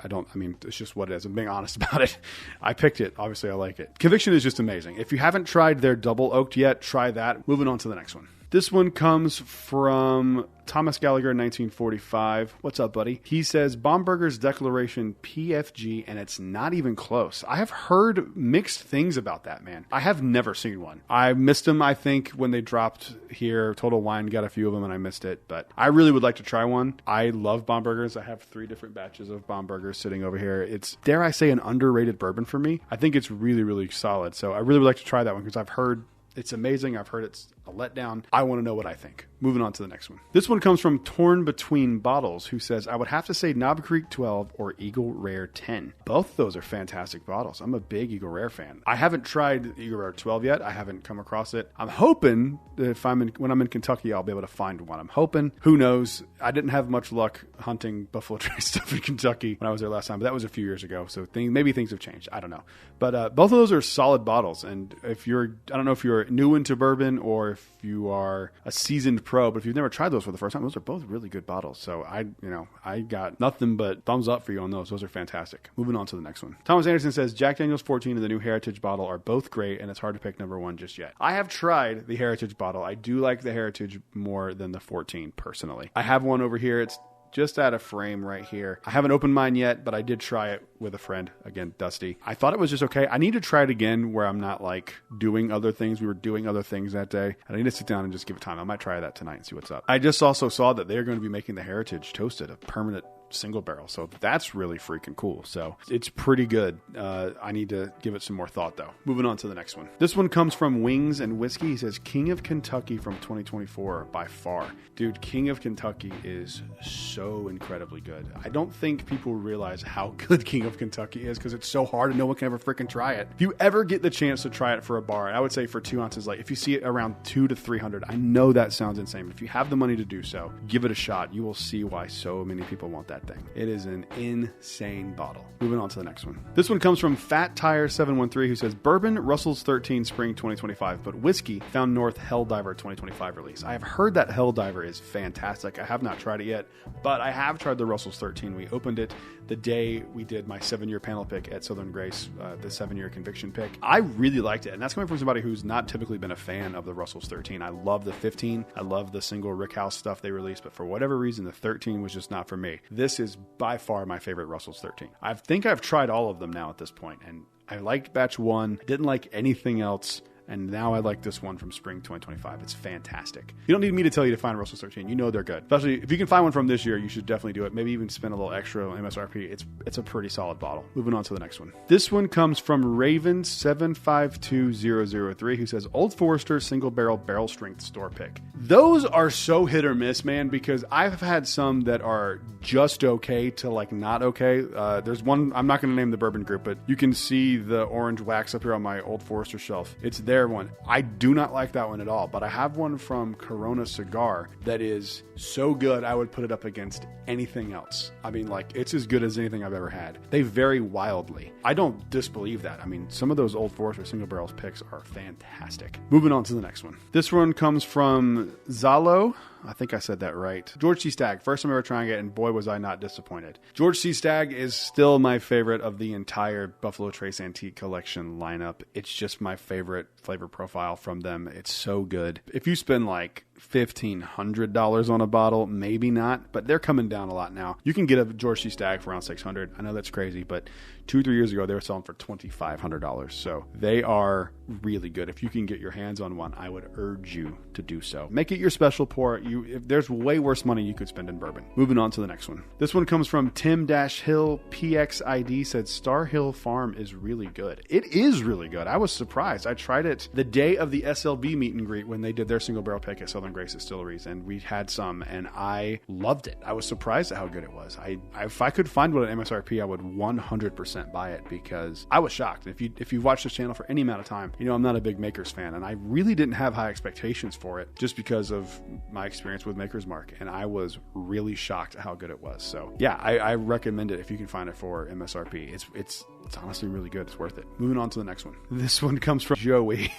It's just what it is. I'm being honest about it. I picked it. Obviously, I like it. Conviction is just amazing. If you haven't tried their double oaked yet, try that. Moving on to the next one. This one comes from Thomas Gallagher, 1945. What's up, buddy? He says, Baumburger's Declaration PFG, and it's not even close. I have heard mixed things about that, man. I have never seen one. I missed them, I think, when they dropped here. Total Wine got a few of them, and I missed it. But I really would like to try one. I love Baumburgers. I have 3 different batches of Baumburgers sitting over here. It's, dare I say, an underrated bourbon for me. I think it's really, really solid. So I really would like to try that one because I've heard it's amazing. I've heard it's a letdown. I want to know what I think. Moving on to the next one. This one comes from Torn Between Bottles, who says, I would have to say Knob Creek 12 or Eagle Rare 10. Both those are fantastic bottles. I'm a big Eagle Rare fan. I haven't tried Eagle Rare 12 yet. I haven't come across it. I'm hoping that when I'm in Kentucky, I'll be able to find one. I'm hoping. Who knows? I didn't have much luck hunting Buffalo Trace stuff in Kentucky when I was there last time, but that was a few years ago. So maybe things have changed. I don't know. But both of those are solid bottles. And I don't know if you're new into bourbon or if you are a seasoned pro, but if you've never tried those for the first time, those are both really good bottles. So I got nothing but thumbs up for you on those. Those are fantastic. Moving on to the next one. Thomas Anderson says, Jack Daniel's 14 and the new Heritage bottle are both great, and it's hard to pick number one just yet. I have tried the Heritage bottle. I do like the Heritage more than the 14 personally. I have one over here. It's just out of frame right here. I haven't opened mine yet, but I did try it with a friend. Again, Dusty. I thought it was just okay. I need to try it again where I'm not like doing other things. We were doing other things that day. And I need to sit down and just give it time. I might try that tonight and see what's up. I just also saw that they're going to be making the Heritage Toasted a permanent single barrel. So that's really freaking cool. So it's pretty good. I need to give it some more thought though. Moving on to the next one. This one comes from Wings and Whiskey. He says King of Kentucky from 2024 by far. Dude, King of Kentucky is so incredibly good. I don't think people realize how good King of Kentucky is because it's so hard and no one can ever freaking try it. If you ever get the chance to try it for a bar, I would say for 2 ounces, like if you see it around 200 to 300, I know that sounds insane. But if you have the money to do so, give it a shot. You will see why so many people want that thing. It is an insane bottle. Moving on to the next one. This one comes from Fat Tire 713 who says Bourbon Russell's 13 Spring 2025, but Whiskey Found North Helldiver 2025 release. I have heard that Helldiver is fantastic. I have not tried it yet, but I have tried the Russell's 13. We opened it the day we did my 7-year panel pick at Southern Grace, the 7-year conviction pick. I really liked it, and that's coming from somebody who's not typically been a fan of the Russell's 13. I love the 15. I love the single Rickhouse stuff they released, but for whatever reason, the 13 was just not for me. This is by far my favorite Russell's 13. I think I've tried all of them now at this point, and I liked batch 1, didn't like anything else. And now I like this one from spring 2025. It's fantastic. You don't need me to tell you to find Russell's 13. You know they're good. Especially if you can find one from this year, you should definitely do it. Maybe even spend a little extra on MSRP. It's a pretty solid bottle. Moving on to the next one. This one comes from Raven752003 who says Old Forester single barrel strength store pick. Those are so hit or miss, man, because I've had some that are just okay to like not okay. There's one, I'm not going to name the bourbon group, but you can see the orange wax up here on my Old Forester shelf. It's there. One. I do not like that one at all, but I have one from Corona Cigar that is so good I would put it up against anything else. I mean, like, it's as good as anything I've ever had. They vary wildly. I don't disbelieve that. I mean, some of those Old Forester single barrels picks are fantastic. Moving on to the next one. This one comes from Zalo. I think I said that right. George C. Stagg. First time ever trying it, and boy, was I not disappointed. George C. Stagg is still my favorite of the entire Buffalo Trace Antique Collection lineup. It's just my favorite flavor profile from them. It's so good. If you spend like $1,500 on a bottle, maybe not, but they're coming down a lot now. You can get a George C. Stagg for around $600. I know that's crazy, but 2-3 years ago, they were selling for $2,500. So they are really good. If you can get your hands on one, I would urge you to do so. Make it your special pour. If there's way worse money you could spend in bourbon. Moving on to the next one. This one comes from Tim-Hill PXID said Star Hill Farm is really good. It is really good. I was surprised. I tried it the day of the SLB meet and greet when they did their single barrel pick at Southern Grace Distilleries, and we had some, and I loved it. I was surprised at how good it was. If I could find one at MSRP, I would 100% buy it because I was shocked. If you've watched this channel for any amount of time, you know I'm not a big Maker's fan, and I really didn't have high expectations for it just because of my experience with Maker's Mark, and I was really shocked at how good it was. So yeah, I recommend it if you can find it for MSRP. It's honestly really good. It's worth it. Moving on to the next one. This one comes from Joey.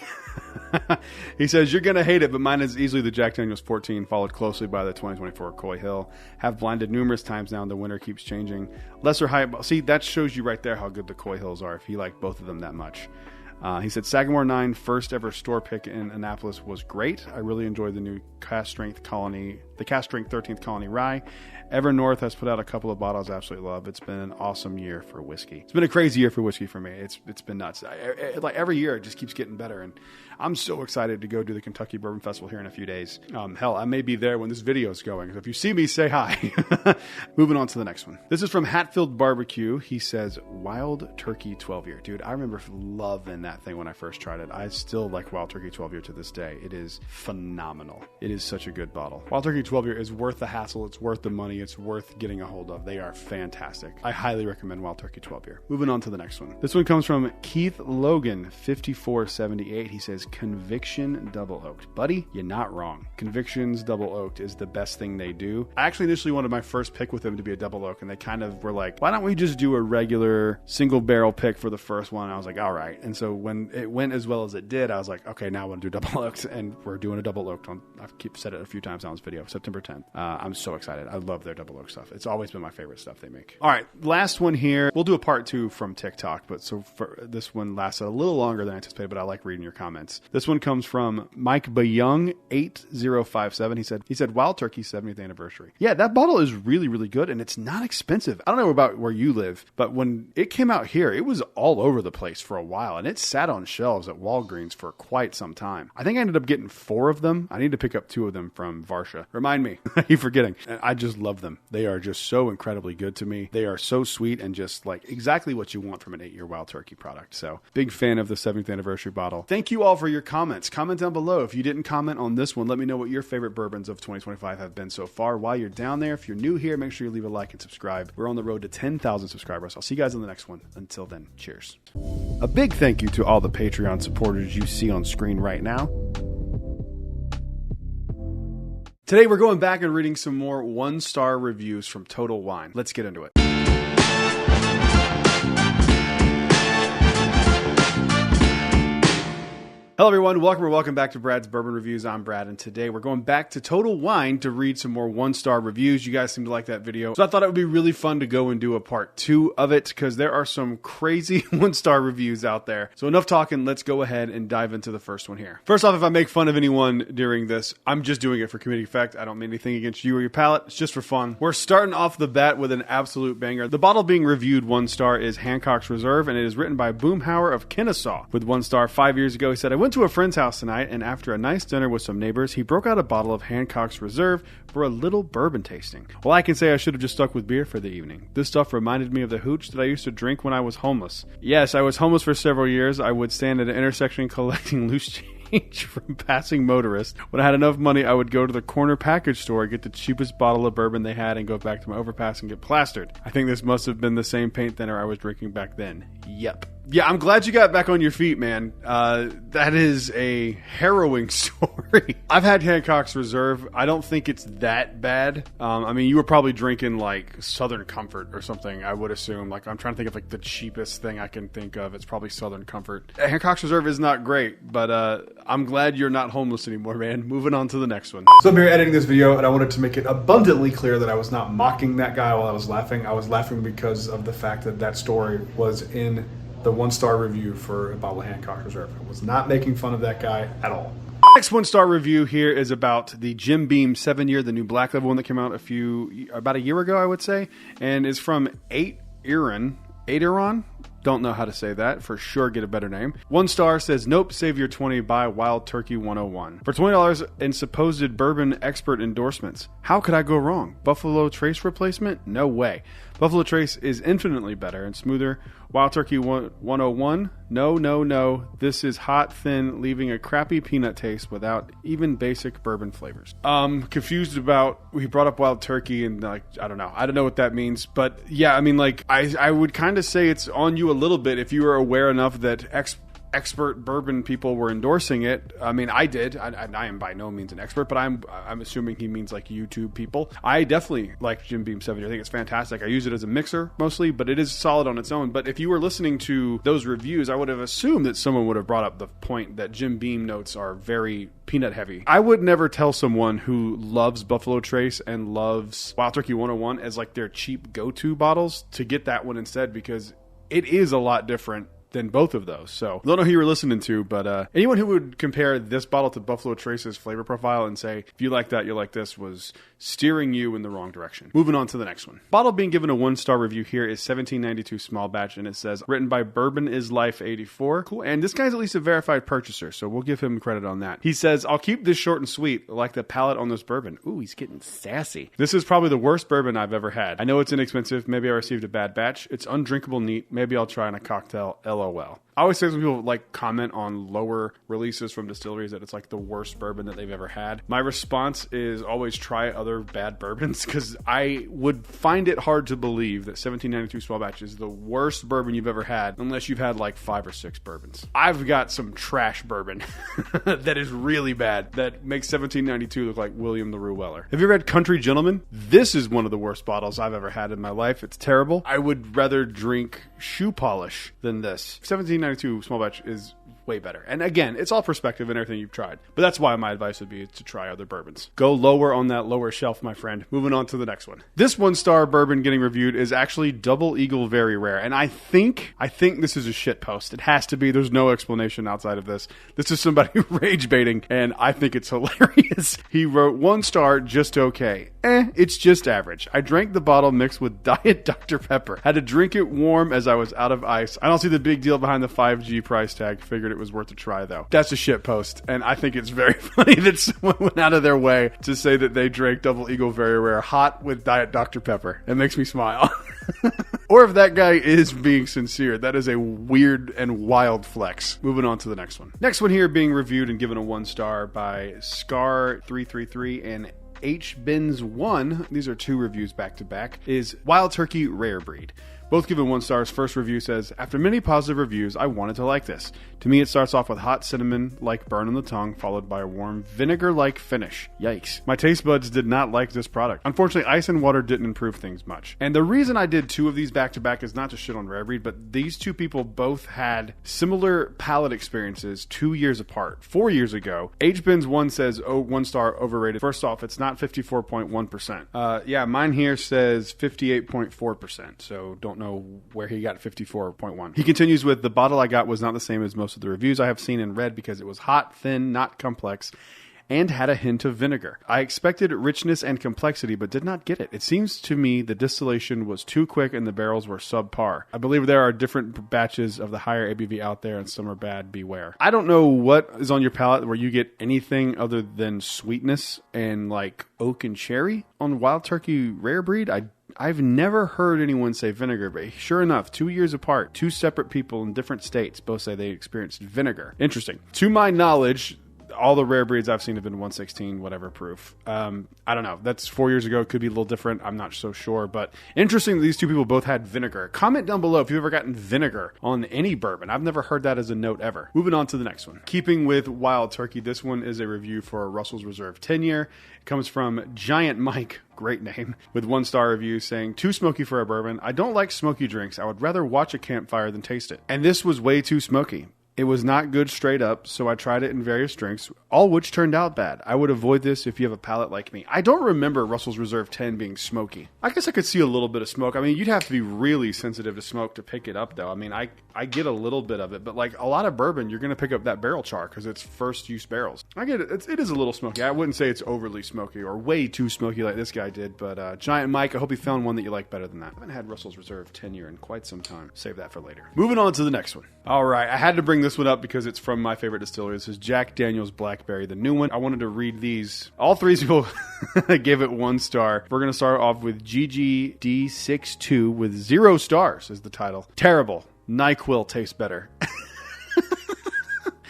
He says, you're going to hate it, but mine is easily the Jack Daniel's 14, followed closely by the 2024 Coy Hill. Have blinded numerous times now, and the winner keeps changing. Lesser hype. See, that shows you right there how good the Coy Hills are if you like both of them that much. He said, Sagamore 9, first ever store pick in Annapolis was great. I really enjoyed the new Cask Strength 13th Colony Rye. Ever North has put out a couple of bottles I absolutely love. It's been an awesome year for whiskey. It's been a crazy year for whiskey for me. It's been nuts. Like every year, it just keeps getting better, and I'm so excited to go do the Kentucky Bourbon Festival here in a few days. Hell, I may be there when this video is going. So if you see me, say hi. Moving on to the next one. This is from Hatfield Barbecue. He says, Wild Turkey 12-year. Dude, I remember loving that thing when I first tried it. I still like Wild Turkey 12-year to this day. It is phenomenal. It is such a good bottle. Wild Turkey 12-year is worth the hassle. It's worth the money. It's worth getting a hold of. They are fantastic. I highly recommend Wild Turkey 12-year. Moving on to the next one. This one comes from Keith Logan, 5478. He says, Conviction Double Oaked. Buddy, you're not wrong. Convictions Double Oaked is the best thing they do. I actually initially wanted my first pick with them to be a double oak, and they kind of were like, why don't we just do a regular single barrel pick for the first one? And I was like, all right. And so when it went as well as it did, I was like, okay, now I want to do double oaked, and we're doing a double oaked on, I've said it a few times on this video, September 10th. I'm so excited. I love their double oak stuff. It's always been my favorite stuff they make. All right, last one here. We'll do a part 2 from TikTok, but so for this one lasted a little longer than I anticipated, but I like reading your comments. this. This one comes from Mike Bayung 8057. He said Wild Turkey's 70th anniversary. Yeah, that bottle is really, really good, and it's not expensive. I don't know about where you live, but when it came out here, it was all over the place for a while, and it sat on shelves at Walgreens for quite some time. I think I ended up getting 4 of them. I need to pick up 2 of them from Varsha. Remind me. I keep forgetting. I just love them. They are just so incredibly good to me. They are so sweet and just like exactly what you want from an 8-year Wild Turkey product. So big fan of the 70th anniversary bottle. Thank you all for your comments. Comment down below. If you didn't comment on this one, let me know what your favorite bourbons of 2025 have been so far. While you're down there, if you're new here, make sure you leave a like and subscribe. We're on the road to 10,000 subscribers. I'll see you guys in the next one. Until then, cheers. A big thank you to all the Patreon supporters you see on screen right now. Today we're going back and reading some more 1-star reviews from Total Wine. Let's get into it. Hello everyone, welcome back to Brad's Bourbon Reviews. I'm Brad, and today we're going back to Total Wine to read some more 1-star reviews. You guys seem to like that video, so I thought it would be really fun to go and do a part 2 of it, because there are some crazy 1-star reviews out there. So enough talking, let's go ahead and dive into the first one here. First off, if I make fun of anyone during this, I'm just doing it for comedic effect. I don't mean anything against you or your palate, it's just for fun. We're starting off the bat with an absolute banger. The bottle being reviewed 1-star is Hancock's Reserve, and it is written by Boomhauer of Kennesaw. With 1-star 5 years ago, he said, I went to a friend's house tonight, and after a nice dinner with some neighbors, he broke out a bottle of Hancock's Reserve for a little bourbon tasting. Well, I can say I should have just stuck with beer for the evening. This stuff reminded me of the hooch that I used to drink when I was homeless. Yes, I was homeless for several years. I would stand at an intersection collecting loose change from passing motorists. When I had enough money, I would go to the corner package store, get the cheapest bottle of bourbon they had, and go back to my overpass and get plastered. I think this must have been the same paint thinner I was drinking back then. Yep. Yeah, I'm glad you got back on your feet, man. That is a harrowing story. I've had Hancock's Reserve. I don't think it's that bad. I mean, you were probably drinking like Southern Comfort or something, I would assume. Like, I'm trying to think of like the cheapest thing I can think of. It's probably Southern Comfort. Hancock's Reserve is not great, but I'm glad you're not homeless anymore, man. Moving on to the next one. So I'm here editing this video, and I wanted to make it abundantly clear that I was not mocking that guy while I was laughing. I was laughing because of the fact that that story was in the 1-star review for a bottle of Hancock Reserve. I was not making fun of that guy at all. Next 1-star review here is about the Jim Beam 7-year, the new black label one that came out about a year ago, I would say, and is from 8iron. Don't know how to say that. For sure, get a better name. 1-star says, nope, save your 20, buy Wild Turkey 101. For $20 in supposed bourbon expert endorsements. How could I go wrong? Buffalo Trace replacement? No way. Buffalo Trace is infinitely better and smoother. Wild Turkey 101? No. This is hot, thin, leaving a crappy peanut taste without even basic bourbon flavors. Confused about, he brought up Wild Turkey and like, I don't know what that means. But yeah, I mean, like, I would kind of say it's on you a little bit if you were aware enough that expert bourbon people were endorsing it. I mean, I did. I am by no means an expert, but I'm assuming he means like YouTube people. I definitely like Jim Beam 7. I think it's fantastic. I use it as a mixer mostly, but it is solid on its own. But if you were listening to those reviews, I would have assumed that someone would have brought up the point that Jim Beam notes are very peanut heavy. I would never tell someone who loves Buffalo Trace and loves Wild Turkey 101 as like their cheap go-to bottles to get that one instead, because it is a lot different than both of those. So I don't know who you were listening to, but anyone who would compare this bottle to Buffalo Trace's flavor profile and say, if you like that, you like this, was steering you in the wrong direction. Moving on to the next one. Bottle being given a 1-star review here is 1792 small batch, and it says, written by Bourbon is Life 84. Cool. And this guy's at least a verified purchaser, so we'll give him credit on that. He says, I'll keep this short and sweet, like the palate on this bourbon. Ooh, he's getting sassy. This is probably the worst bourbon I've ever had. I know it's inexpensive. Maybe I received a bad batch. It's undrinkable neat. Maybe I'll try in a cocktail. LOL. I always say when people like comment on lower releases from distilleries that it's like the worst bourbon that they've ever had. My response is always try other bad bourbons, because I would find it hard to believe that 1792 small batch is the worst bourbon you've ever had unless you've had like 5 or 6 bourbons. I've got some trash bourbon that is really bad that makes 1792 look like William the Rue Weller. Have you ever had Country Gentleman? This is one of the worst bottles I've ever had in my life. It's terrible. I would rather drink shoe polish than this. 1792 small batch is way better. And again, it's all perspective and everything you've tried. But that's why my advice would be to try other bourbons. Go lower on that lower shelf, my friend. Moving on to the next one. This 1-star bourbon getting reviewed is actually Double Eagle Very Rare. And I think this is a shit post. It has to be. There's no explanation outside of this. This is somebody rage baiting, and I think it's hilarious. He wrote 1 star, just okay. It's just average. I drank the bottle mixed with Diet Dr. Pepper. Had to drink it warm as I was out of ice. I don't see the big deal behind the 5G price tag. Figured it was worth a try though. That's a shit post, and I think it's very funny that someone went out of their way to say that they drank Double Eagle Very Rare hot with Diet Dr. Pepper. It makes me smile. Or if that guy is being sincere, that is a weird and wild flex. Moving on to the next one. Next one here being reviewed and given a 1 star by Scar333 and HBins1. These are 2 reviews back to back. Is Wild Turkey Rare Breed. Both given 1 stars. First review says, after many positive reviews, I wanted to like this. To me, it starts off with hot cinnamon-like burn on the tongue, followed by a warm vinegar-like finish. Yikes. My taste buds did not like this product. Unfortunately, ice and water didn't improve things much. And the reason I did 2 of these back-to-back is not to shit on Rare Breed, but these 2 people both had similar palate experiences 2 years apart. 4 years ago, HBins1 says, 1 star overrated. First off, it's not 54.1%. Yeah, mine here says 58.4%, so don't know where he got 54.1. He continues with, the bottle I got was not the same as most of the reviews I have seen and read because it was hot, thin, not complex, and had a hint of vinegar. I expected richness and complexity, but did not get it. It seems to me the distillation was too quick and the barrels were subpar. I believe there are different batches of the higher ABV out there and some are bad. Beware. I don't know what is on your palate where you get anything other than sweetness and like oak and cherry on Wild Turkey Rare Breed. I've never heard anyone say vinegar, but sure enough, 2 years apart, 2 separate people in different states both say they experienced vinegar. Interesting. To my knowledge, all the rare breeds I've seen have been 116, whatever proof. I don't know. That's 4 years ago. It could be a little different. I'm not so sure. But interesting that these 2 people both had vinegar. Comment down below if you've ever gotten vinegar on any bourbon. I've never heard that as a note ever. Moving on to the next one. Keeping with Wild Turkey, this one is a review for Russell's Reserve 10-year. It comes from Giant Mike. Great name. With 1 star review saying, too smoky for a bourbon. I don't like smoky drinks. I would rather watch a campfire than taste it. And this was way too smoky. It was not good straight up, so I tried it in various drinks, all which turned out bad. I would avoid this if you have a palate like me. I don't remember Russell's Reserve 10 being smoky. I guess I could see a little bit of smoke. I mean, you'd have to be really sensitive to smoke to pick it up, though. I mean, I get a little bit of it, but like a lot of bourbon, you're going to pick up that barrel char because it's first use barrels. I get it. It is a little smoky. I wouldn't say it's overly smoky or way too smoky like this guy did, but Giant Mike, I hope you found one that you like better than that. I haven't had Russell's Reserve 10-year in quite some time. Save that for later. Moving on to the next one. All right, I had to bring this one up because it's from my favorite distillery. This is Jack Daniel's Blackberry, the new one. I wanted to read these. All 3 people gave it 1 star. We're going to start off with GGD62 with 0 stars is the title. Terrible. NyQuil tastes better.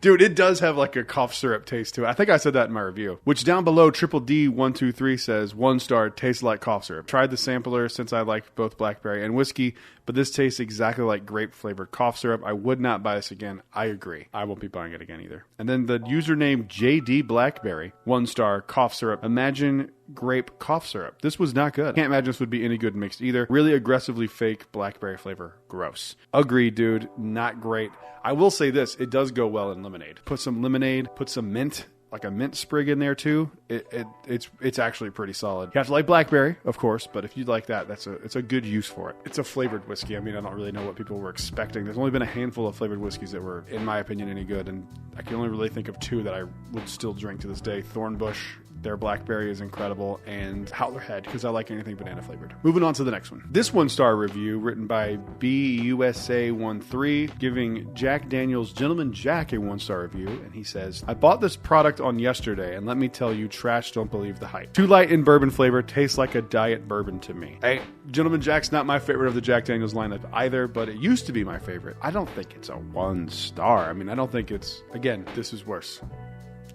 Dude, it does have like a cough syrup taste to it. I think I said that in my review. Which down below, Triple D123 says, 1 star, tastes like cough syrup. Tried the sampler since I like both blackberry and whiskey, but this tastes exactly like grape flavored cough syrup. I would not buy this again. I agree. I won't be buying it again either. And then the username JD Blackberry, 1 star, cough syrup. Imagine grape cough syrup. This was not good. Can't imagine this would be any good mixed either. Really aggressively fake blackberry flavor. Gross. Agreed, dude. Not great. I will say this, it does go well in lemonade. Put some lemonade, put some mint, like a mint sprig in there too. It's actually pretty solid. You have to like blackberry, of course, but if you like that, it's a good use for it. It's a flavored whiskey. I mean, I don't really know what people were expecting. There's only been a handful of flavored whiskeys that were, in my opinion, any good, and I can only really think of 2 that I would still drink to this day. Thornbush, their blackberry is incredible, and Howler Head, because I like anything banana flavored. Moving on to the next one. This 1 star review written by BUSA13 giving Jack Daniel's Gentleman Jack a 1 star review, and he says, I bought this product on yesterday, and let me tell you, trash don't believe the hype. Too light in bourbon flavor, tastes like a diet bourbon to me. Hey, Gentleman Jack's not my favorite of the Jack Daniel's lineup either, but it used to be my favorite. I don't think it's a 1 star. I mean, I don't think it's, again, this is worse.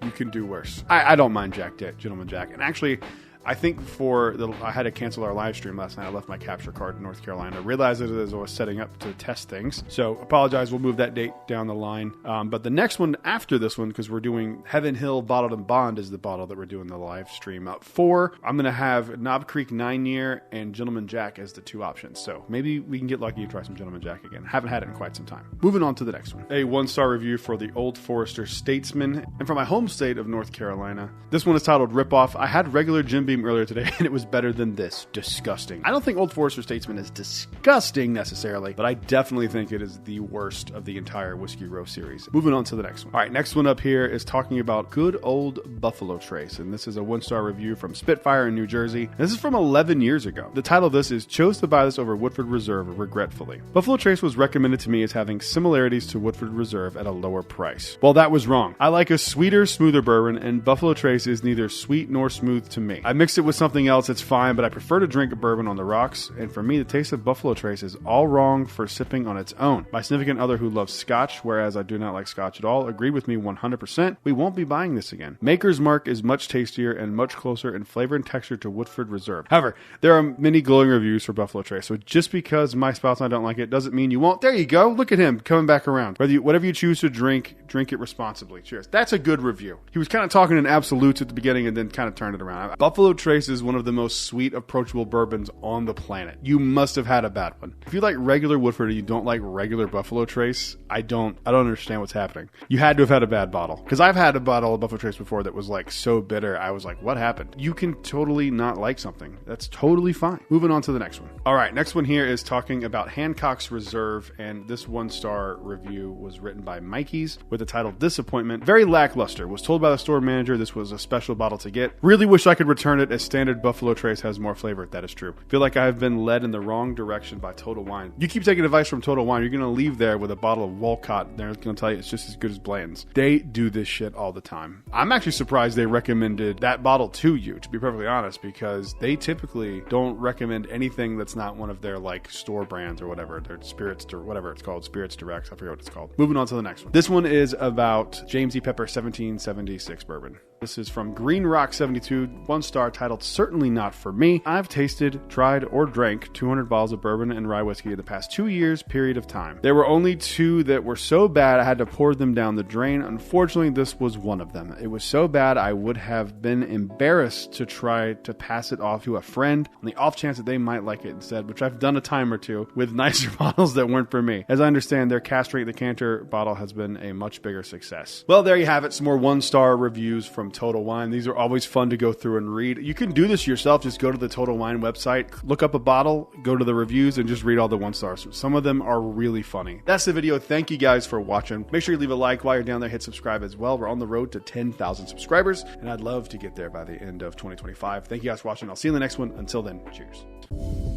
You can do worse. I don't mind Gentleman Jack. And actually, I think I had to cancel our live stream last night. I left my capture card in North Carolina. I realized it as I was setting up to test things. So apologize. We'll move that date down the line. But the next one after this one, because we're doing Heaven Hill Bottled and Bond is the bottle that we're doing the live stream up for. I'm going to have Knob Creek 9-year and Gentleman Jack as the 2 options. So maybe we can get lucky and try some Gentleman Jack again. Haven't had it in quite some time. Moving on to the next one. A 1-star review for the Old Forester Statesman. And from my home state of North Carolina, this one is titled Ripoff. I had regular Jim Beam earlier today and it was better than this. Disgusting. I don't think Old Forester Statesman is disgusting necessarily, but I definitely think it is the worst of the entire Whiskey Row series. Moving on to the next one. All right, next one up here is talking about good old Buffalo Trace. And this is a 1-star review from Spitfire in New Jersey. This is from 11 years ago. The title of this is Chose to Buy This Over Woodford Reserve Regretfully. Buffalo Trace was recommended to me as having similarities to Woodford Reserve at a lower price. Well, that was wrong. I like a sweeter, smoother bourbon, and Buffalo Trace is neither sweet nor smooth to me. I mixed it with something else, it's fine, but I prefer to drink a bourbon on the rocks, and for me, the taste of Buffalo Trace is all wrong for sipping on its own. My significant other who loves Scotch, whereas I do not like Scotch at all, agreed with me 100%. We won't be buying this again. Maker's Mark is much tastier and much closer in flavor and texture to Woodford Reserve. However, there are many glowing reviews for Buffalo Trace, so just because my spouse and I don't like it doesn't mean you won't. There you go. Look at him coming back around. Whatever you choose to drink it responsibly. Cheers. That's a good review. He was kind of talking in absolutes at the beginning and then kind of turned it around. Buffalo Trace is one of the most sweet, approachable bourbons on the planet. You must have had a bad one. If you like regular Woodford and you don't like regular Buffalo Trace, I don't understand what's happening. You had to have had a bad bottle. Because I've had a bottle of Buffalo Trace before that was like so bitter, I was like, what happened? You can totally not like something. That's totally fine. Moving on to the next one. All right, next one here is talking about Hancock's Reserve, and this 1-star review was written by Mikey's with the title Disappointment. Very lackluster. Was told by the store manager this was a special bottle to get. Really wish I could return it as standard Buffalo Trace has more flavor. That is true. Feel like I have been led in the wrong direction by Total Wine. You keep taking advice from Total Wine, you're going to leave there with a bottle of Walcott. They're going to tell you it's just as good as Blanton's. They do this shit all the time. I'm actually surprised they recommended that bottle to you, to be perfectly honest, because they typically don't recommend anything that's not one of their like store brands or whatever, their spirits or whatever it's called, Spirits Direct. I forget what it's called. Moving on to the next one. This one is about James E. Pepper 1776 bourbon. This is from Green Rock 72, 1-star, titled Certainly Not For Me. I've tasted, tried, or drank 200 bottles of bourbon and rye whiskey in the past 2 years period of time. There were only 2 that were so bad I had to pour them down the drain. Unfortunately, this was one of them. It was so bad I would have been embarrassed to try to pass it off to a friend on the off chance that they might like it instead, which I've done a time or two with nicer bottles that weren't for me. As I understand, their Castrate the Canter bottle has been a much bigger success. Well, there you have it. Some more 1-star reviews from Total Wine. These are always fun to go through and read. You can do this yourself. Just go to the Total Wine website, look up a bottle, go to the reviews, and just read all the 1-stars. Some of them are really funny. That's the video. Thank you guys for watching. Make sure you leave a like while you're down there. Hit subscribe as well. We're on the road to 10,000 subscribers, and I'd love to get there by the end of 2025. Thank you guys for watching. I'll see you in the next one. Until then, cheers.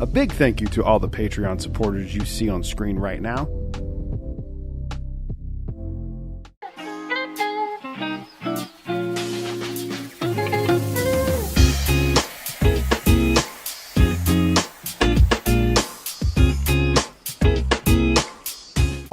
A big thank you to all the Patreon supporters you see on screen right now.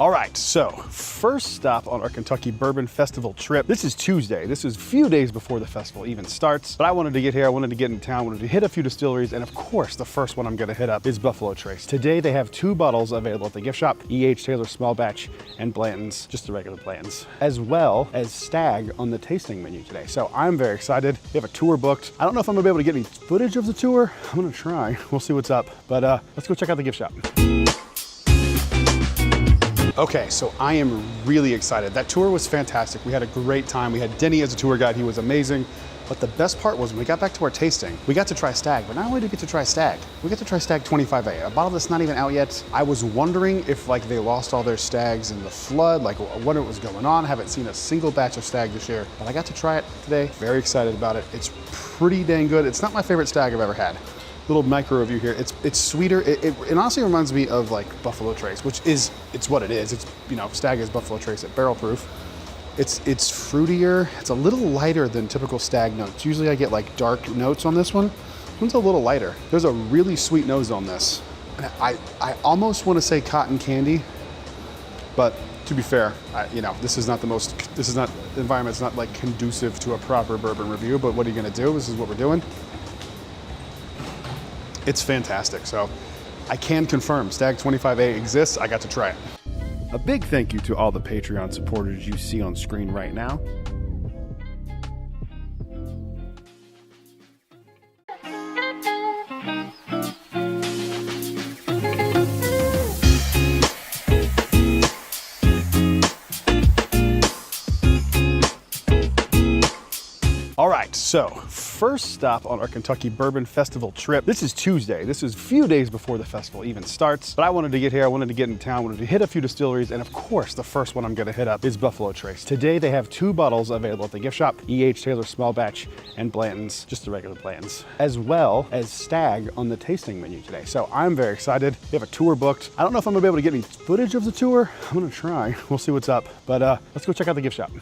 All right, so first stop on our Kentucky Bourbon Festival trip. This is Tuesday. This is a few days before the festival even starts, but I wanted to get here. I wanted to get in town, wanted to hit a few distilleries, and of course, the first one I'm gonna hit up is Buffalo Trace. Today, they have 2 bottles available at the gift shop, E.H. Taylor Small Batch and Blanton's, just the regular Blanton's, as well as Stag on the tasting menu today. So I'm very excited. We have a tour booked. I don't know if I'm gonna be able to get any footage of the tour. I'm gonna try. We'll see what's up, but let's go check out the gift shop. Okay, so I am really excited. That tour was fantastic. We had a great time. We had Denny as a tour guide. He was amazing. But the best part was when we got back to our tasting, we got to try Stag. But not only did we get to try Stag, we got to try Stag 25A, a bottle that's not even out yet. I was wondering if like they lost all their Stags in the flood, like what was going on. I haven't seen a single batch of Stag this year, but I got to try it today. Very excited about it. It's pretty dang good. It's not my favorite Stag I've ever had. Little micro review here. It's sweeter. It honestly reminds me of like Buffalo Trace, which is, it's what it is. It's, you know, Stag is Buffalo Trace at barrel proof. It's fruitier. It's a little lighter than typical Stag notes. Usually I get like dark notes on this one. This one's a little lighter. There's a really sweet nose on this. And I almost want to say cotton candy, but to be fair, you know, this is not the environment's not like conducive to a proper bourbon review, but what are you gonna do? This is what we're doing. It's fantastic. So I can confirm Stag 25A exists. I got to try it. A big thank you to all the Patreon supporters you see on screen right now. All right, so first stop on our Kentucky Bourbon Festival trip. This is Tuesday. This is a few days before the festival even starts, but I wanted to get here. I wanted to get in town, wanted to hit a few distilleries, and of course, the first one I'm gonna hit up is Buffalo Trace. Today, they have 2 bottles available at the gift shop, E.H. Taylor Small Batch and Blanton's, just the regular Blanton's, as well as Stag on the tasting menu today. So I'm very excited. We have a tour booked. I don't know if I'm gonna be able to get any footage of the tour. I'm gonna try. We'll see what's up, but let's go check out the gift shop.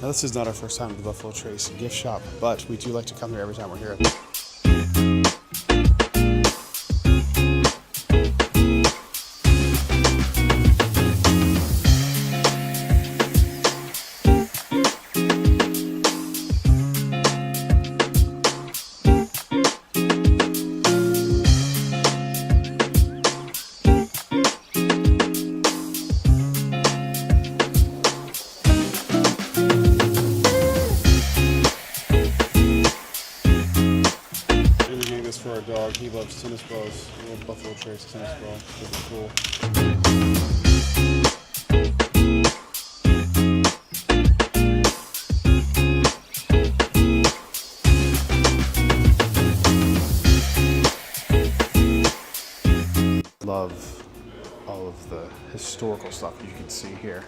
Now, this is not our first time at the Buffalo Trace gift shop, but we do like to come here every time we're here. For our dog, he loves tennis balls. A little Buffalo Trace tennis ball. Really cool. Love all of the historical stuff you can see here.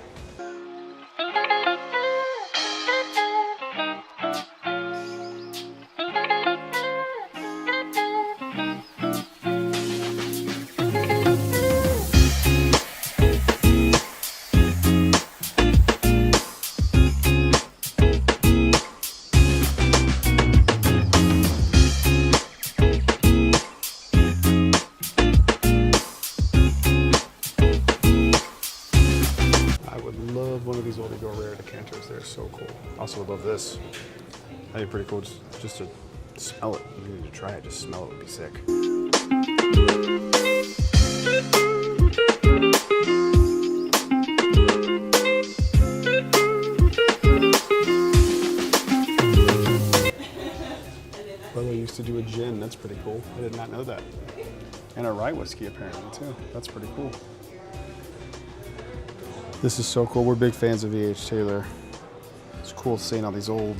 One of these old Go Rare decanters. They're so cool. Also would love this. That'd be pretty cool just to smell it. You need to try it. Just smell it would be sick. Brother used to do a gin. That's pretty cool. I did not know that. And a rye whiskey apparently too. That's pretty cool. This is so cool. We're big fans of E.H. Taylor. It's cool seeing all these old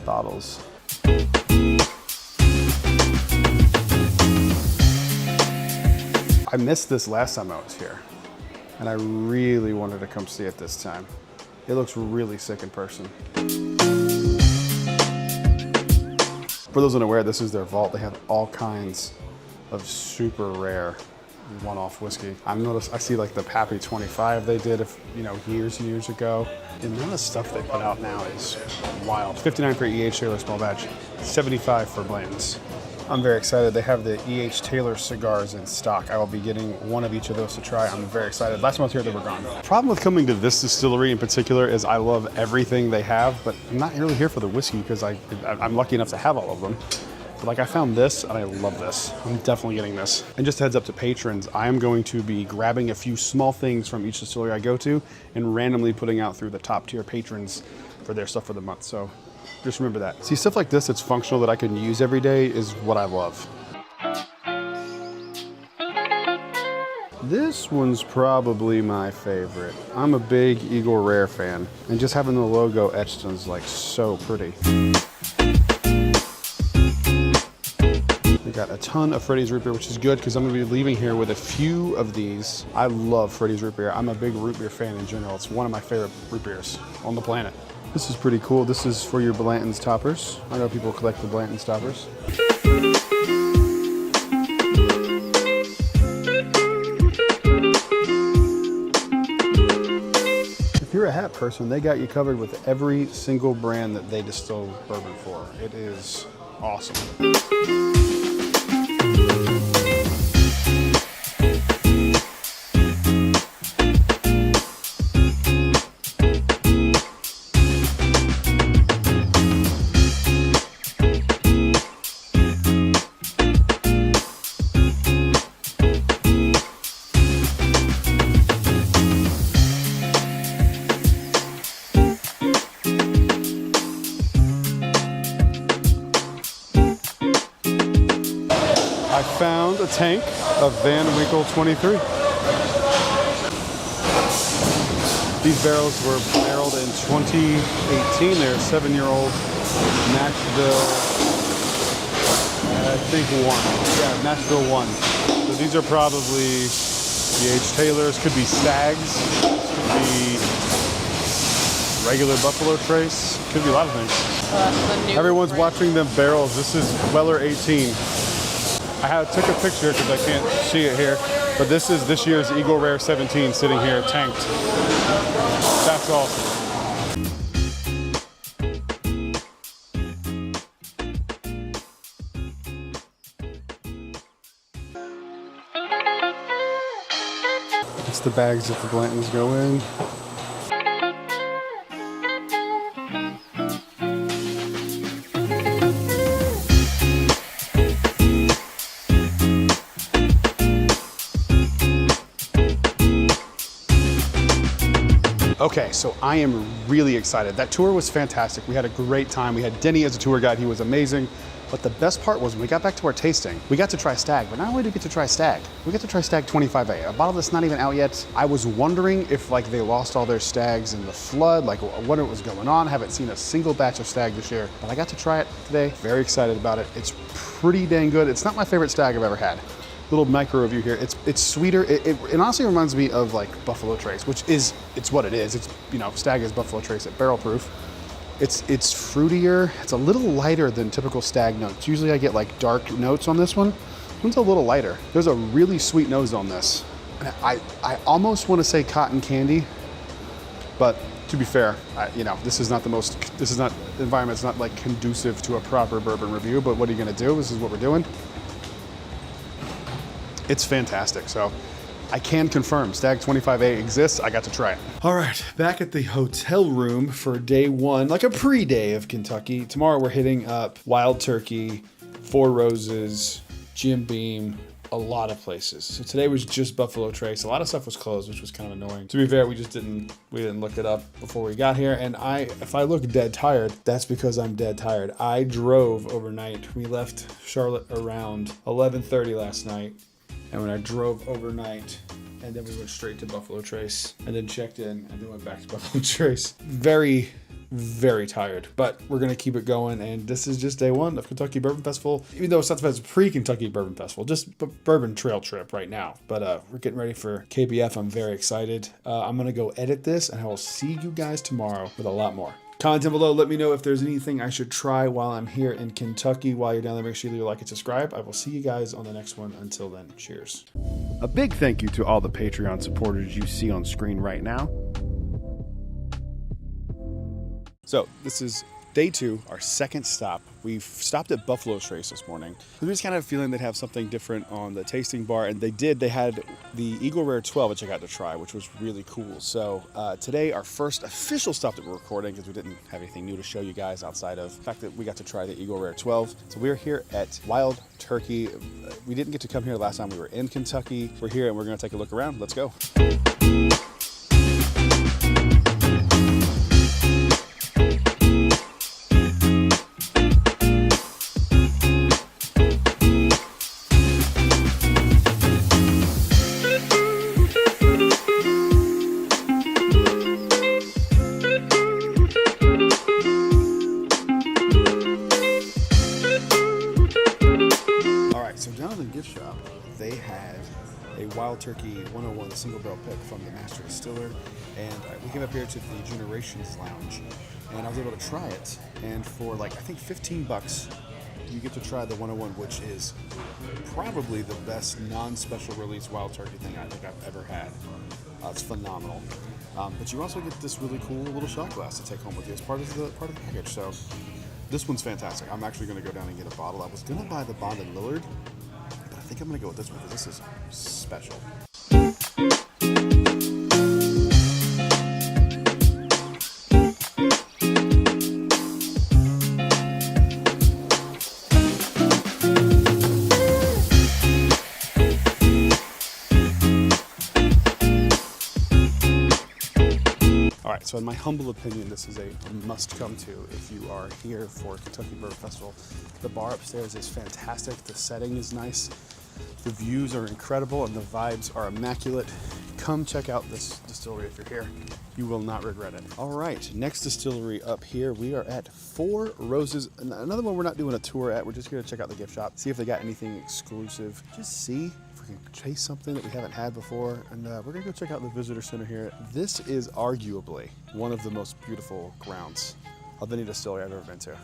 bottles. I missed this last time I was here, and I really wanted to come see it this time. It looks really sick in person. For those unaware, this is their vault. They have all kinds of super rare one-off whiskey. I see like the Pappy 25 they did years and years ago. The amount of stuff they put out now is wild. 59 for E.H. Taylor Small Batch, 75 for Blanton's. I'm very excited. They have the E.H. Taylor cigars in stock. I will be getting one of each of those to try. I'm very excited. Last time I was here, they were gone. The problem with coming to this distillery in particular is I love everything they have, but I'm not really here for the whiskey because I'm lucky enough to have all of them. Like I found this and I love this. I'm definitely getting this. And just a heads up to patrons, I am going to be grabbing a few small things from each distillery I go to and randomly putting out through the top tier patrons for their stuff for the month. So just remember that. See, stuff like this that's functional that I can use every day is what I love. This one's probably my favorite. I'm a big Eagle Rare fan, and just having the logo etched is like so pretty. We got a ton of Freddy's Root Beer, which is good because I'm going to be leaving here with a few of these. I love Freddy's Root Beer. I'm a big root beer fan in general. It's one of my favorite root beers on the planet. This is pretty cool. This is for your Blanton's toppers. I know people collect the Blanton's toppers. If you're a hat person, they got you covered with every single brand that they distill bourbon for. It is awesome. I found a tank of Van Winkle 23. These barrels were barreled in 2018. They're 7-year-old Nashville, I think 1. Yeah, Nashville 1. So these are probably DH Taylors, could be Stags, could be regular Buffalo Trace, could be a lot of things. Everyone's watching them barrels. This is Weller 18. I took a picture because I can't see it here, but this is this year's Eagle Rare 17 sitting here tanked. That's awesome. It's the bags that the Blantons go in. Okay, so I am really excited. That tour was fantastic. We had a great time. We had Denny as a tour guide. He was amazing. But the best part was when we got back to our tasting, we got to try Stag. But not only did we get to try Stag, we got to try Stag 25A, a bottle that's not even out yet. I was wondering if like they lost all their Stags in the flood, like what was going on. Haven't seen a single batch of Stag this year, but I got to try it today. Very excited about it. It's pretty dang good. It's not my favorite Stag I've ever had. Little micro review here. It's sweeter. It honestly reminds me of like Buffalo Trace, which is, it's what it is. It's, you know, Stag is Buffalo Trace at barrel proof. It's fruitier. It's a little lighter than typical Stag notes. Usually I get like dark notes on this one. This one's a little lighter. There's a really sweet nose on this. And I almost want to say cotton candy, but to be fair, you know, this is not the environment's not like conducive to a proper bourbon review, but what are you gonna do? This is what we're doing. It's fantastic. So I can confirm Stag 25A exists. I got to try it. All right, back at the hotel room for day one, like a pre-day of Kentucky. Tomorrow we're hitting up Wild Turkey, Four Roses, Jim Beam, a lot of places. So today was just Buffalo Trace. A lot of stuff was closed, which was kind of annoying. To be fair, we didn't look it up before we got here. And if I look dead tired, that's because I'm dead tired. I drove overnight. We left Charlotte around 11:30 last night. And when I drove overnight, and then we went straight to Buffalo Trace, and then checked in, and then went back to Buffalo Trace. Very, very tired, but we're gonna keep it going. And this is just day one of Kentucky Bourbon Festival. Even though it's not the pre-Kentucky Bourbon Festival, just bourbon trail trip right now. But we're getting ready for KBF. I'm very excited. I'm gonna go edit this, and I will see you guys tomorrow with a lot more. Comment down below. Let me know if there's anything I should try while I'm here in Kentucky. While you're down there, make sure you leave a like and subscribe. I will see you guys on the next one. Until then, cheers. A big thank you to all the Patreon supporters you see on screen right now. So this is day two, our second stop. We've stopped at Buffalo Trace this morning. We just kind of feeling they'd have something different on the tasting bar, and they did. They had the Eagle Rare 12, which I got to try, which was really cool. So today, our first official stop that we're recording, because we didn't have anything new to show you guys outside of the fact that we got to try the Eagle Rare 12. So we're here at Wild Turkey. We didn't get to come here last time we were in Kentucky. We're here, and we're going to take a look around. Let's go. Gift shop, they had a Wild Turkey 101 single barrel pick from the master distiller, and we came up here to the Generations Lounge, and I was able to try it. And for like I think $15, you get to try the 101, which is probably the best non-special release Wild Turkey thing I think I've ever had. It's phenomenal. But you also get this really cool little shot glass to take home with you as part of the package. So this one's fantastic. I'm actually going to go down and get a bottle. I was going to buy the Bond and Lillard, but I think I'm going to go with this one because this is special. right, so in my humble opinion, this is a must come to if you are here for Kentucky Bourbon Festival. The bar upstairs is fantastic. The setting is nice. The views are incredible and the vibes are immaculate. Come check out this distillery if you're here. You will not regret it. All right, next distillery up here, we are at Four Roses. Another one we're not doing a tour at. We're just here to check out the gift shop, see if they got anything exclusive. Just see if we can chase something that we haven't had before. And we're gonna go check out the visitor center here. This is arguably one of the most beautiful grounds of any distillery I've ever been to.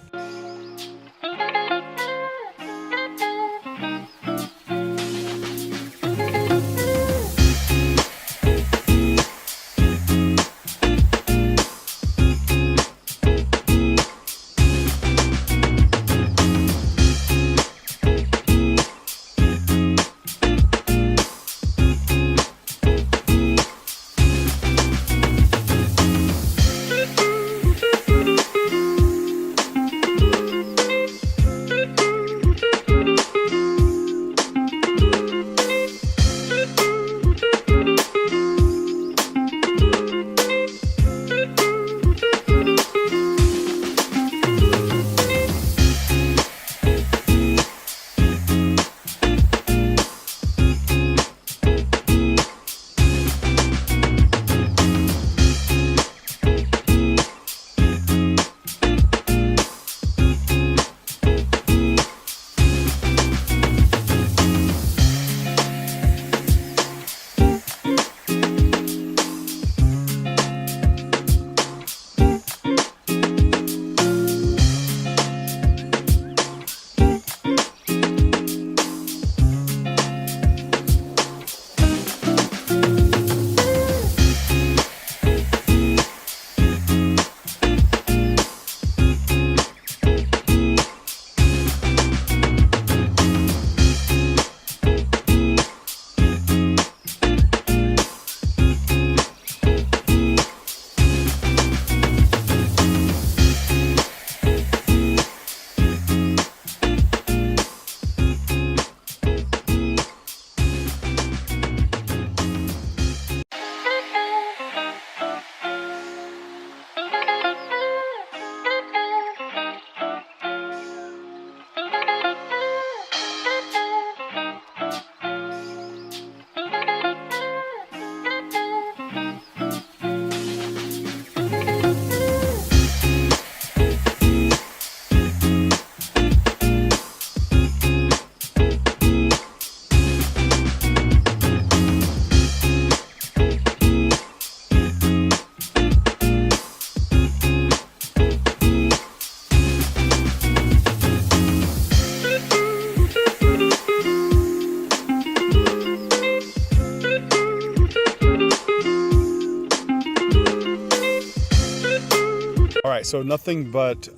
All right, so nothing but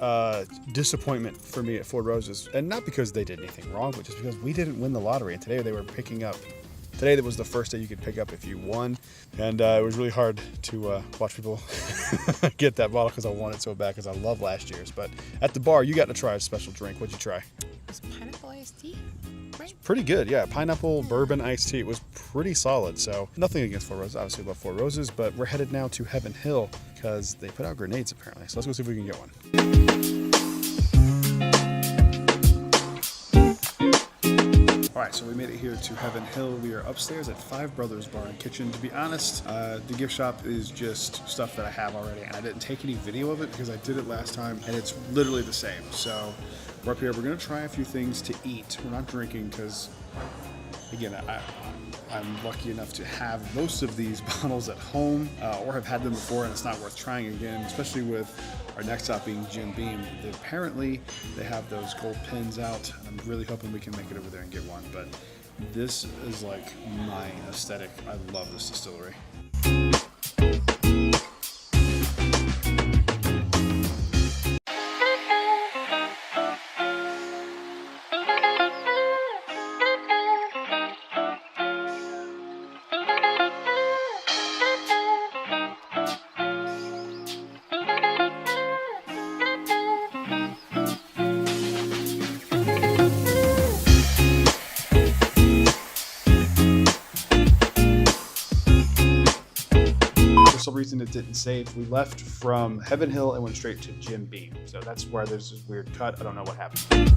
disappointment for me at Four Roses. And not because they did anything wrong, but just because we didn't win the lottery. And today they were picking up. Today that was the first day you could pick up if you won. And it was really hard to watch people get that bottle because I wanted it so bad because I love last year's. But at the bar, you got to try a special drink. What'd you try? It was pineapple iced tea, right? Pretty good, yeah. Pineapple bourbon iced tea. It was pretty solid. So nothing against Four Roses. Obviously love Four Roses, but we're headed now to Heaven Hill because they put out grenades apparently. So let's go see if we can get one. All right, so we made it here to Heaven Hill. We are upstairs at Five Brothers Bar and Kitchen. To be honest, the gift shop is just stuff that I have already, and I didn't take any video of it because I did it last time, and it's literally the same. So we're up here. We're gonna try a few things to eat. We're not drinking because, again, I'm lucky enough to have most of these bottles at home or have had them before, and it's not worth trying again, especially with our next stop being Jim Beam. Apparently, they have those gold pins out, and I'm really hoping we can make it over there and get one. But this is like my aesthetic. I love this distillery. didn't save. We left from Heaven Hill and went straight to Jim Beam. So that's where there's this weird cut. I don't know what happened.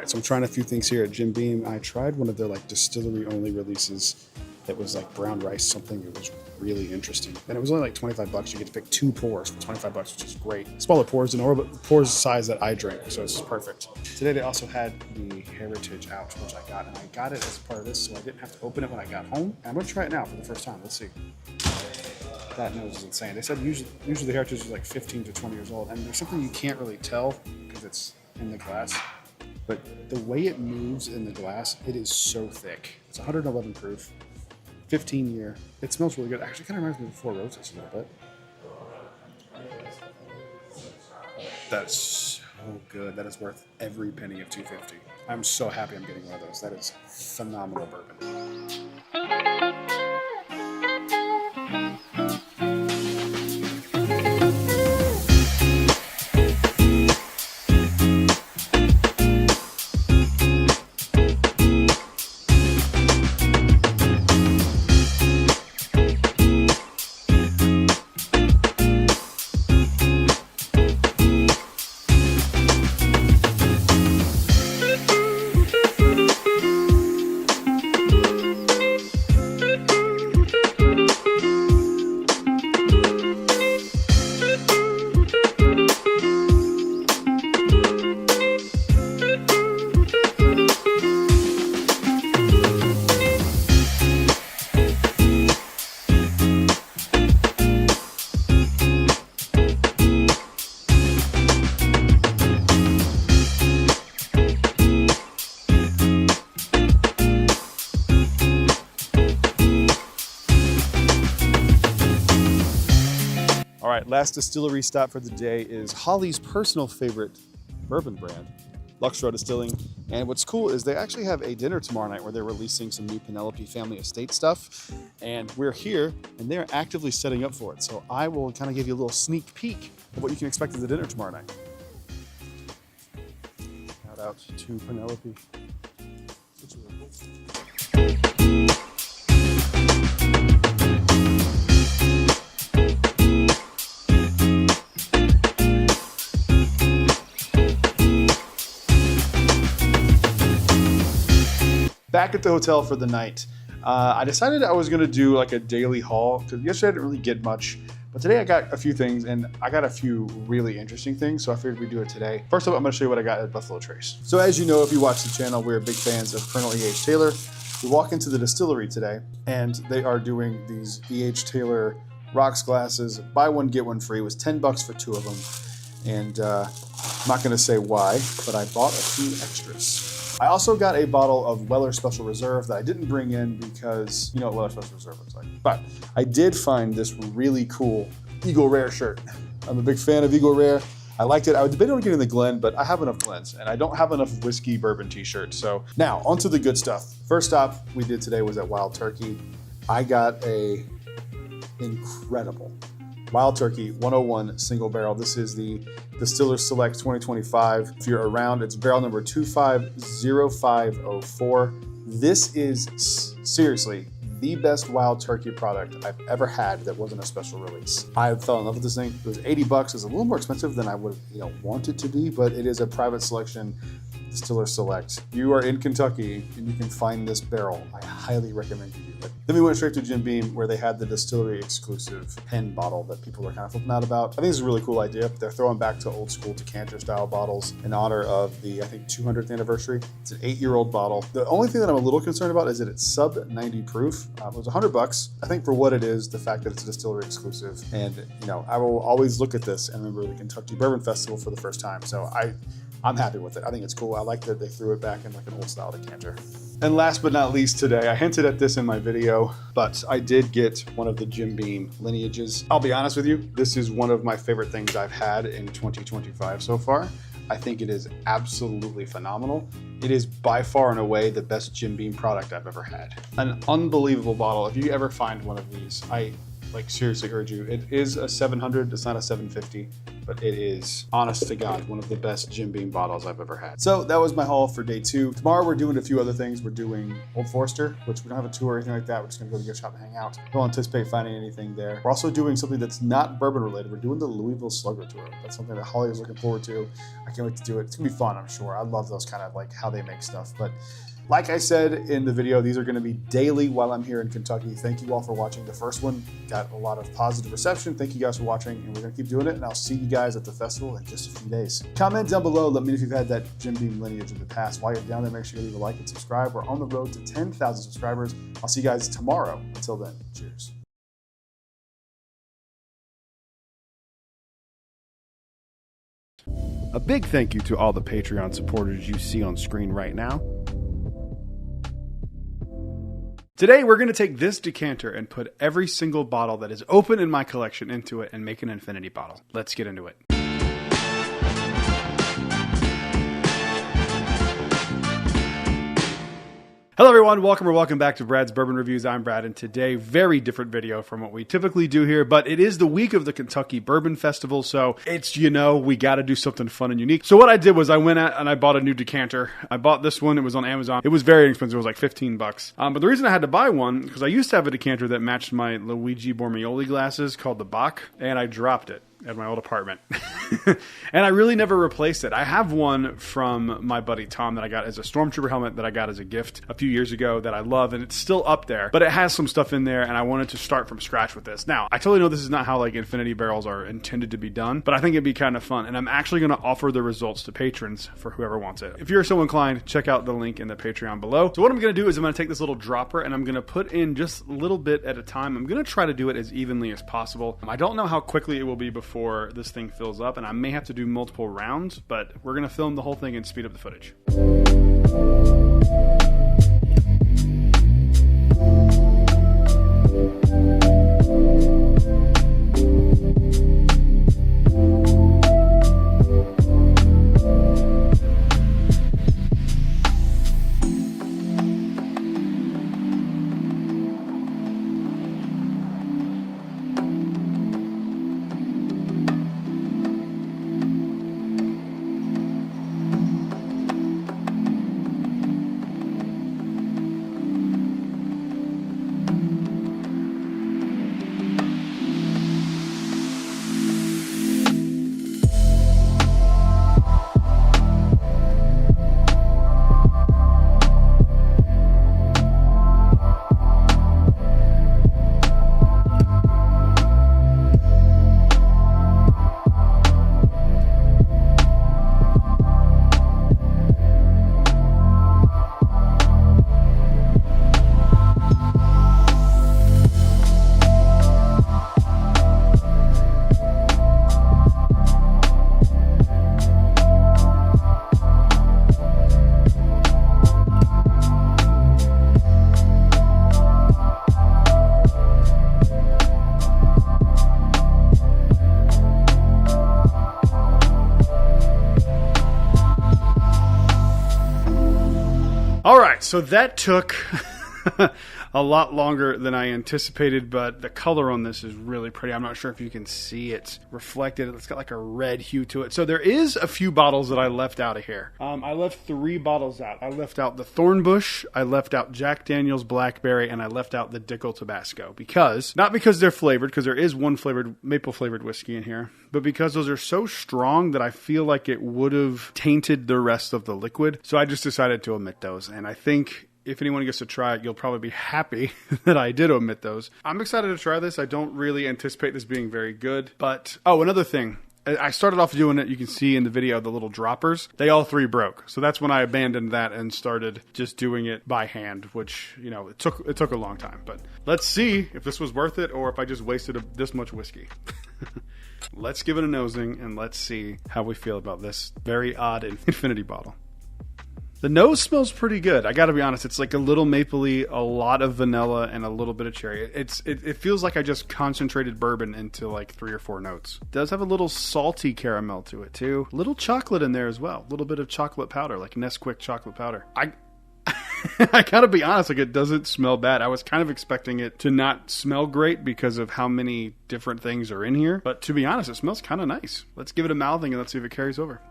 So I'm trying a few things here at Jim Beam. I tried one of their like distillery only releases that was like brown rice something. It was really interesting. And it was only like $25. You get to pick 2 pours for $25, which is great. Smaller pours than pours size that I drink, so it's perfect. Today they also had the Heritage out, which I got, and I got it as part of this, so I didn't have to open it when I got home. And I'm gonna try it now for the first time. Let's see. That nose is insane. They said usually the Heritage is like 15 to 20 years old, and there's something you can't really tell because it's in the glass. But the way it moves in the glass, it is so thick. It's 111 proof, 15 year. It smells really good. Actually, kind of reminds me of Four Roses a little bit. That's so good. That is worth every penny of $2.50. I'm so happy I'm getting one of those. That is phenomenal bourbon. All right, last distillery stop for the day is Holly's personal favorite bourbon brand, Luxrow Distilling. And what's cool is they actually have a dinner tomorrow night where they're releasing some new Penelope family estate stuff. And we're here and they're actively setting up for it. So I will kind of give you a little sneak peek of what you can expect at the dinner tomorrow night. Shout out to Penelope. It's really cool. Back at the hotel for the night. I decided I was gonna do like a daily haul because yesterday I didn't really get much, but today I got a few things and I got a few really interesting things, so I figured we'd do it today. First of all, I'm gonna show you what I got at Buffalo Trace. So as you know, if you watch the channel, we're big fans of Colonel E.H. Taylor. We walk into the distillery today and they are doing these E.H. Taylor rocks glasses. Buy one, get one free. It was $10 for 2 of them. And I'm not gonna say why, but I bought a few extras. I also got a bottle of Weller Special Reserve that I didn't bring in because you know what Weller Special Reserve looks like. But I did find this really cool Eagle Rare shirt. I'm a big fan of Eagle Rare. I liked it. I was debating on getting the Glen, but I have enough Glens and I don't have enough whiskey bourbon t-shirts. So now onto the good stuff. First stop we did today was at Wild Turkey. I got a incredible Wild Turkey 101 single barrel. This is the Distiller Select 2025. If you're around, it's barrel number 250504. This is seriously the best Wild Turkey product I've ever had that wasn't a special release. I fell in love with this thing. It was $80. It's a little more expensive than I would want it to be, but it is a private selection Distiller Select. You are in Kentucky and you can find this barrel. I highly recommend you do. Then we went straight to Jim Beam, where they had the distillery exclusive pen bottle that people are kind of flipping out about. I think it's a really cool idea. They're throwing back to old school decanter style bottles in honor of the, I think, 200th anniversary. It's an 8-year-old bottle. The only thing that I'm a little concerned about is that it's sub 90 proof. It was $100. I think for what it is, the fact that it's a distillery exclusive, and I will always look at this and remember the Kentucky Bourbon Festival for the first time. So I'm happy with it. I think it's cool. I like that they threw it back in like an old style decanter. And last but not least today, I hinted at this in my video, but I did get one of the Jim Beam lineages. I'll be honest with you, this is one of my favorite things I've had in 2025 so far. I think it is absolutely phenomenal. It is by far and away the best Jim Beam product I've ever had. An unbelievable bottle. If you ever find one of these, I seriously urge you. It is a 700, it's not a 750, but it is, honest to God, one of the best Jim Beam bottles I've ever had. So that was my haul for day 2. Tomorrow we're doing a few other things. We're doing Old Forester, which we don't have a tour or anything like that. We're just gonna go to the gift shop and hang out. Don't anticipate finding anything there. We're also doing something that's not bourbon related. We're doing the Louisville Slugger Tour. That's something that Holly is looking forward to. I can't wait to do it. It's gonna be fun, I'm sure. I love those kind of like how they make stuff. But like I said in the video, these are going to be daily while I'm here in Kentucky. Thank you all for watching. The first one got a lot of positive reception. Thank you guys for watching, and we're going to keep doing it, and I'll see you guys at the festival in just a few days. Comment down below. Let me know if you've had that Jim Beam lineage in the past. While you're down there, make sure you leave a like and subscribe. We're on the road to 10,000 subscribers. I'll see you guys tomorrow. Until then, cheers. A big thank you to all the Patreon supporters you see on screen right now. Today, we're going to take this decanter and put every single bottle that is open in my collection into it and make an infinity bottle. Let's get into it. Hello everyone, welcome back to Brad's Bourbon Reviews. I'm Brad, and today, very different video from what we typically do here, but it is the week of the Kentucky Bourbon Festival, so it's, we gotta do something fun and unique. So what I did was I went out and I bought a new decanter. I bought this one, it was on Amazon. It was very inexpensive, it was like 15 bucks. But the reason I had to buy one, because I used to have a decanter that matched my Luigi Bormioli glasses called the Bach, and I dropped it at my old apartment. And I really never replaced it. I have one from my buddy Tom that I got as a Stormtrooper helmet that I got as a gift a few years ago that I love, and it's still up there, but it has some stuff in there, and I wanted to start from scratch with this. Now, I totally know this is not how like infinity barrels are intended to be done, but I think it'd be kind of fun, and I'm actually going to offer the results to patrons for whoever wants it. If you're so inclined, check out the link in the Patreon below. So what I'm going to do is I'm going to take this little dropper, and I'm going to put in just a little bit at a time. I'm going to try to do it as evenly as possible. I don't know how quickly it will be before this thing fills up, and I may have to do multiple rounds, but we're going to film the whole thing and speed up the footage. All right, so that took a lot longer than I anticipated, but the color on this is really pretty. I'm not sure if you can see it reflected. It's got like a red hue to it. So there is a few bottles that I left out of here. I left 3 bottles out. I left out the Thornbush, I left out Jack Daniel's Blackberry, and I left out the Dickel Tabasco. Not because they're flavored, because there is one flavored, maple flavored whiskey in here, but because those are so strong that I feel like it would have tainted the rest of the liquid. So I just decided to omit those. And I think if anyone gets to try it, you'll probably be happy that I did omit those. I'm excited to try this. I don't really anticipate this being very good. But, oh, another thing. I started off doing it. You can see in the video the little droppers. They all three broke. So that's when I abandoned that and started just doing it by hand, which, you know, it took a long time. But let's see if this was worth it or if I just wasted this much whiskey. Let's give it a nosing and let's see how we feel about this very odd infinity bottle. The nose smells pretty good. I got to be honest. It's like a little mapley, a lot of vanilla, and a little bit of cherry. It feels like I just concentrated bourbon into like 3 or 4 notes. It does have a little salty caramel to it too. A little chocolate in there as well. A little bit of chocolate powder, like Nesquik chocolate powder. I gotta be honest, like it doesn't smell bad. I was kind of expecting it to not smell great because of how many different things are in here. But to be honest, it smells kind of nice. Let's give it a mouthing and let's see if it carries over.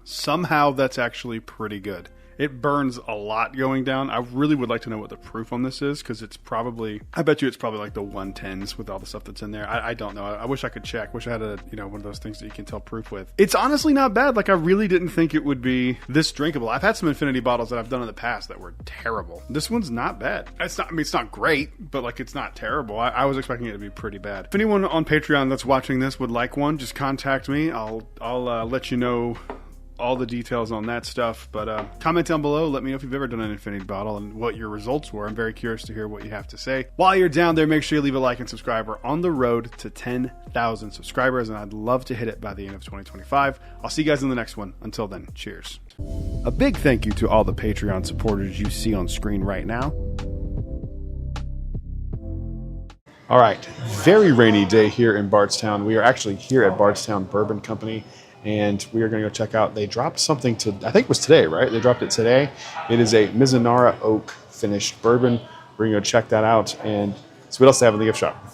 Somehow that's actually pretty good. It burns a lot going down. I really would like to know what the proof on this is because it's probably, I bet you it's probably like the 110s with all the stuff that's in there. I don't know. I wish I could check. Wish I had one of those things that you can tell proof with. It's honestly not bad. Like I really didn't think it would be this drinkable. I've had some infinity bottles that I've done in the past that were terrible. This one's not bad. It's not great, but like it's not terrible. I was expecting it to be pretty bad. If anyone on Patreon that's watching this would like one, just contact me. I'll let you know all the details on that stuff, but comment down below. Let me know if you've ever done an infinity bottle and what your results were. I'm very curious to hear what you have to say. While you're down there, make sure you leave a like and subscribe. We're on the road to 10,000 subscribers, and I'd love to hit it by the end of 2025. I'll see you guys in the next one. Until then, cheers. A big thank you to all the Patreon supporters you see on screen right now. All right, very rainy day here in Bardstown. We are actually here at Bardstown Bourbon Company, and we are going to go check out. They dropped something I think it was today, right? They dropped it today. It is a Mizunara Oak finished bourbon. We're going to go check that out and see what else they have in the gift shop.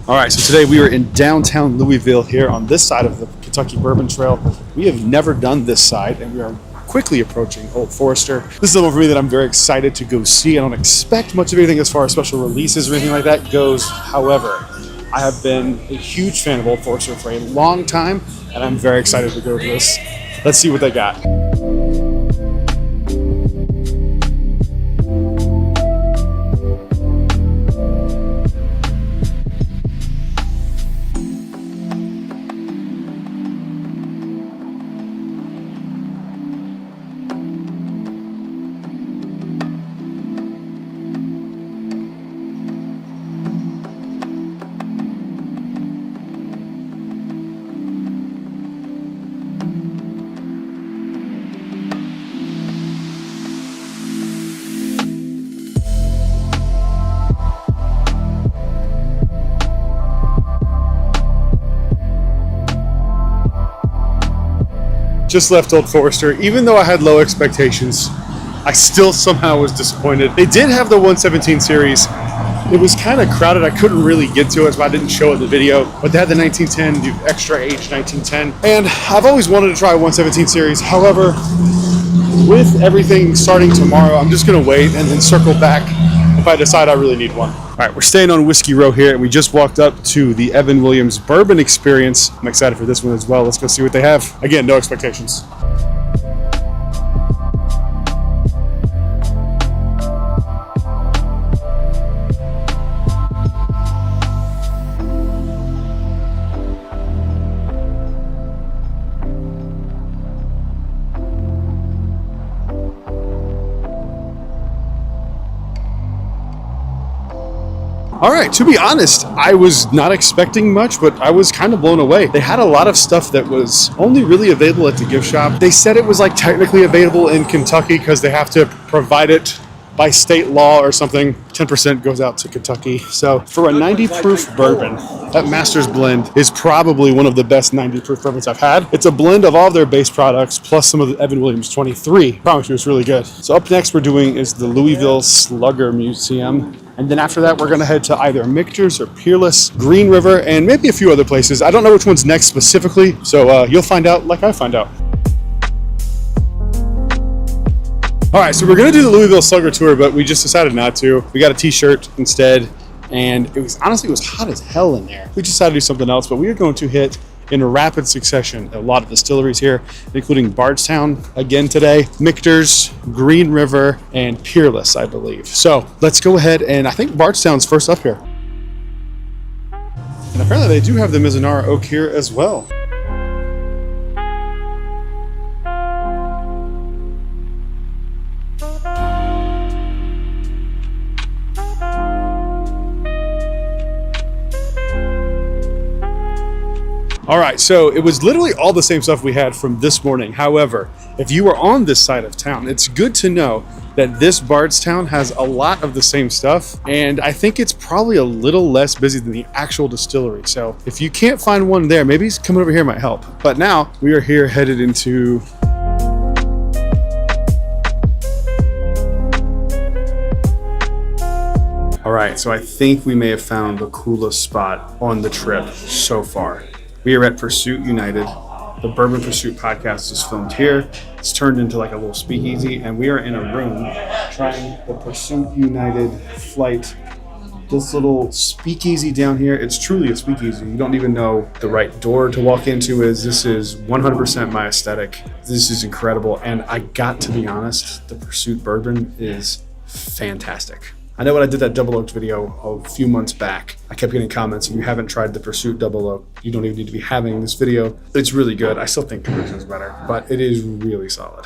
All right, so today we are in downtown Louisville here on this side of the Kentucky Bourbon Trail. We have never done this side, and we are quickly approaching Old Forester. This is a one for me that I'm very excited to go see. I don't expect much of anything as far as special releases or anything like that goes. However, I have been a huge fan of Old Forester for a long time, and I'm very excited to go to this. Let's see what they got. Just left Old Forester. Even though I had low expectations, I still somehow was disappointed. They did have the 117 series. It was kind of crowded. I couldn't really get to it, so I didn't show it in the video. But they had the 1910, the extra age 1910. And I've always wanted to try a 117 series. However, with everything starting tomorrow, I'm just going to wait and then circle back if I decide I really need one. All right, we're staying on Whiskey Row here, and we just walked up to the Evan Williams Bourbon Experience. I'm excited for this one as well. Let's go see what they have. Again, no expectations. All right, to be honest, I was not expecting much, but I was kind of blown away. They had a lot of stuff that was only really available at the gift shop. They said it was like technically available in Kentucky because they have to provide it by state law or something, 10% goes out to Kentucky. So for a 90 proof bourbon, that Master's blend is probably one of the best 90 proof bourbons I've had. It's a blend of all of their base products plus some of the Evan Williams 23. I promise you, it's really good. So up next we're doing is the Louisville Slugger Museum. And then after that, we're going to head to either Michter's or Peerless, Green River, and maybe a few other places. I don't know which one's next specifically, so you'll find out like I find out. All right, so we're going to do the Louisville Slugger tour, but we just decided not to. We got a t-shirt instead, and it was hot as hell in there. We decided to do something else, but we are going to hit in rapid succession a lot of distilleries here, including Bardstown again today, Michter's, Green River, and Peerless, I believe. So let's go ahead, and I think Bardstown's first up here. And apparently they do have the Mizunara oak here as well. All right, so it was literally all the same stuff we had from this morning. However, if you were on this side of town, it's good to know that this Bardstown has a lot of the same stuff, and I think it's probably a little less busy than the actual distillery. So if you can't find one there, maybe coming over here might help. But now we are here headed into all right, so I think we may have found the coolest spot on the trip so far. We are at Pursuit United. The Bourbon Pursuit podcast is filmed here. It's turned into like a little speakeasy, and we are in a room trying the Pursuit United flight. This little speakeasy down here, it's truly a speakeasy. You don't even know the right door to walk into. This is 100% my aesthetic. This is incredible, and I got to be honest, the Pursuit Bourbon is fantastic. I know when I did that double oaked video a few months back, I kept getting comments, if you haven't tried the Pursuit double oak, you don't even need to be having this video. It's really good. I still think Conviction is better, but it is really solid.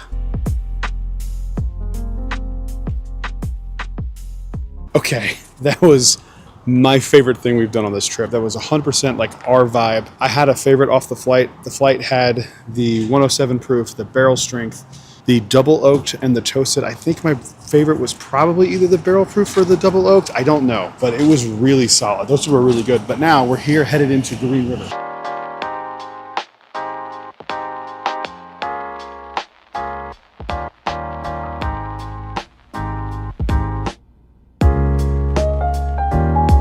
Okay, that was my favorite thing we've done on this trip. That was 100% like our vibe. I had a favorite off the flight. The flight had the 107 proof, the barrel strength, the double oaked, and the toasted. I think my favorite was probably either the barrel proof or the double oaked. I don't know, but it was really solid. Those two were really good. But now we're here headed into Green River.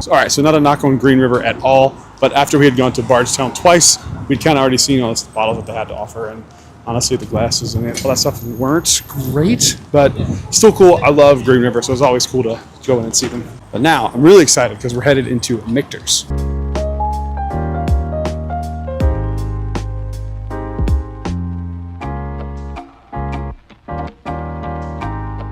All right, so not a knock on Green River at all, but after we had gone to Bardstown twice, we'd kind of already seen all the bottles that they had to offer, and honestly, the glasses and all that stuff weren't great, but still cool. I love Green River, so it's always cool to go in and see them. But now I'm really excited because we're headed into Michter's.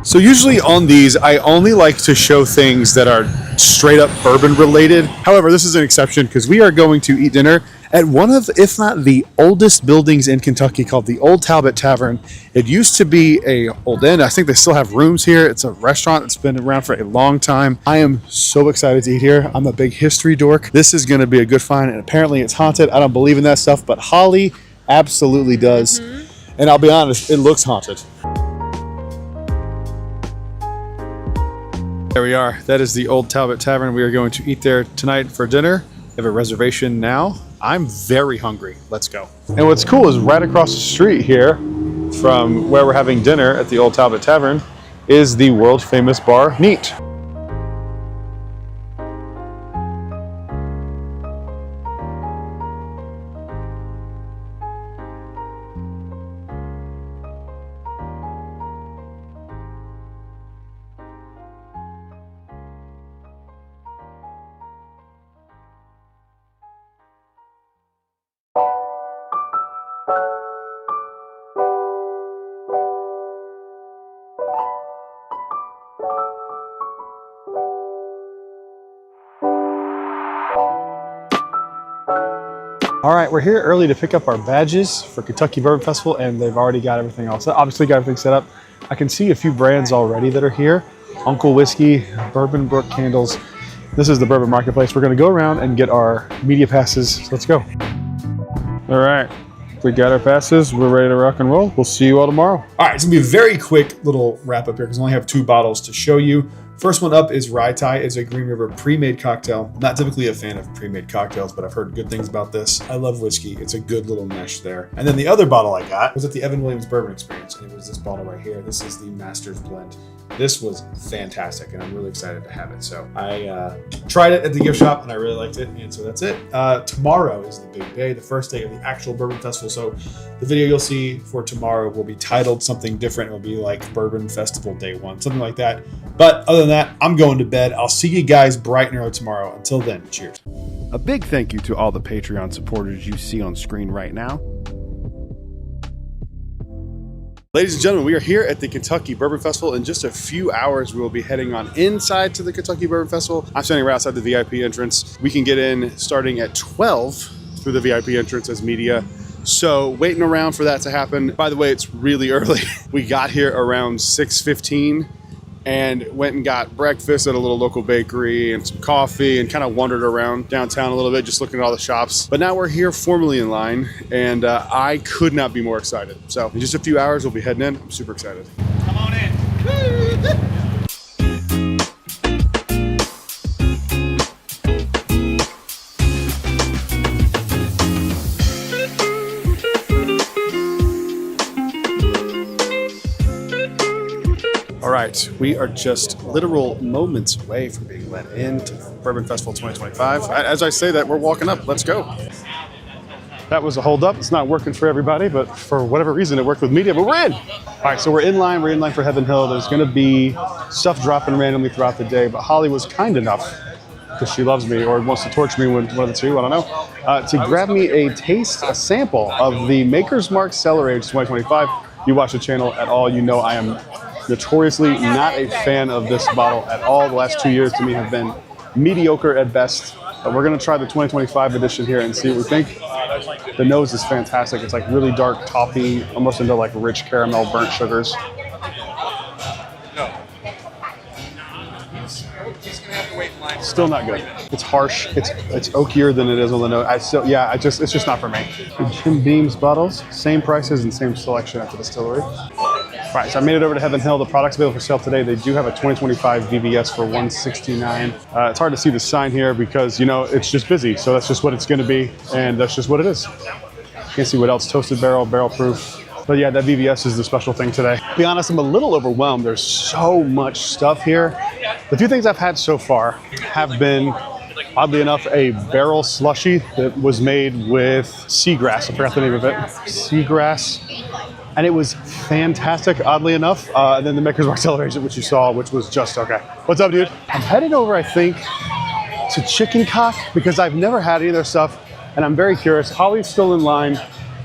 So usually on these, I only like to show things that are straight up bourbon related. However, this is an exception because we are going to eat dinner at one of, if not the oldest buildings in Kentucky, called the Old Talbot Tavern. It used to be a old inn. I think they still have rooms here. It's a restaurant that's been around for a long time. I am so excited to eat here. I'm a big history dork. This is going to be a good find, and apparently it's haunted. I don't believe in that stuff, but Holly absolutely does. And I'll be honest, it looks haunted. There we are. That is the Old Talbot Tavern. We are going to eat there tonight for dinner. We have a reservation now. I'm very hungry. Let's go. And what's cool is right across the street here from where we're having dinner at the Old Talbot Tavern is the world famous bar Neat. All right, we're here early to pick up our badges for Kentucky Bourbon Festival, and they've already got everything else. Obviously got everything set up. I can see a few brands already that are here. Uncle Whiskey, Bourbon Brook Candles. This is the Bourbon Marketplace. We're gonna go around and get our media passes. So let's go. All right, We got our passes. We're ready to rock and roll. We'll see you all tomorrow. All right, it's gonna be a very quick little wrap up here because I only have 2 bottles to show you. First one up is Rye Tai. It's a Green River pre-made cocktail. I'm not typically a fan of pre-made cocktails, but I've heard good things about this. I love whiskey. It's a good little mesh there. And then the other bottle I got was at the Evan Williams Bourbon Experience, and it was this bottle right here. This is the Master's Blend. This was fantastic, and I'm really excited to have it. So I tried it at the gift shop, and I really liked it, and so that's it. Tomorrow is the big day, the first day of the actual Bourbon Festival. So the video you'll see for tomorrow will be titled something different. It will be like Bourbon Festival Day 1, something like that. But other than that, I'm going to bed. I'll see you guys bright and early tomorrow. Until then, cheers. A big thank you to all the Patreon supporters you see on screen right now. Ladies and gentlemen, we are here at the Kentucky Bourbon Festival. In just a few hours, we will be heading on inside to the Kentucky Bourbon Festival. I'm standing right outside the VIP entrance. We can get in starting at 12 through the VIP entrance as media. So waiting around for that to happen. By the way, it's really early. We got here around 6:15 and went and got breakfast at a little local bakery and some coffee and kind of wandered around downtown a little bit, just looking at all the shops. But now we're here formally in line, and I could not be more excited. So in just a few hours, we'll be heading in. I'm super excited. Come on in. All right, we are just literal moments away from being let into Bourbon Festival 2025. As I say that, we're walking up. Let's go. That was a hold up. It's not working for everybody, but for whatever reason, it worked with media, but we're in. All right, so we're in line. We're in line for Heaven Hill. There's going to be stuff dropping randomly throughout the day, but Holly was kind enough, because she loves me or wants to torture me, one of the two, I don't know, to grab me a sample of the Maker's Mark Cellar Age 2025. You watch the channel at all, you know I am notoriously not a fan of this bottle at all. The last 2 years to me have been mediocre at best. But we're gonna try the 2025 edition here and see what we think. The nose is fantastic. It's like really dark toffee, almost into like rich caramel burnt sugars. Still not good. It's harsh. It's oakier than it is on the nose. It's just not for me. Jim Beam's bottles, same prices and same selection at the distillery. All right, so I made it over to Heaven Hill. The product's available for sale today. They do have a 2025 VVS for $169. It's hard to see the sign here because, you know, it's just busy. So that's just what it's going to be, and that's just what it is. Can't see what else. Toasted barrel, barrel proof. But yeah, that VVS is the special thing today. To be honest, I'm a little overwhelmed. There's so much stuff here. The few things I've had so far have been, oddly enough, a barrel slushy that was made with seagrass. I forgot the name of it. Seagrass. And it was fantastic, oddly enough. And then the Maker's Mark Cellar Age, which you saw, which was just okay. What's up, dude? I'm headed over, I think, to Chicken Cock because I've never had any of their stuff, and I'm very curious. Holly's still in line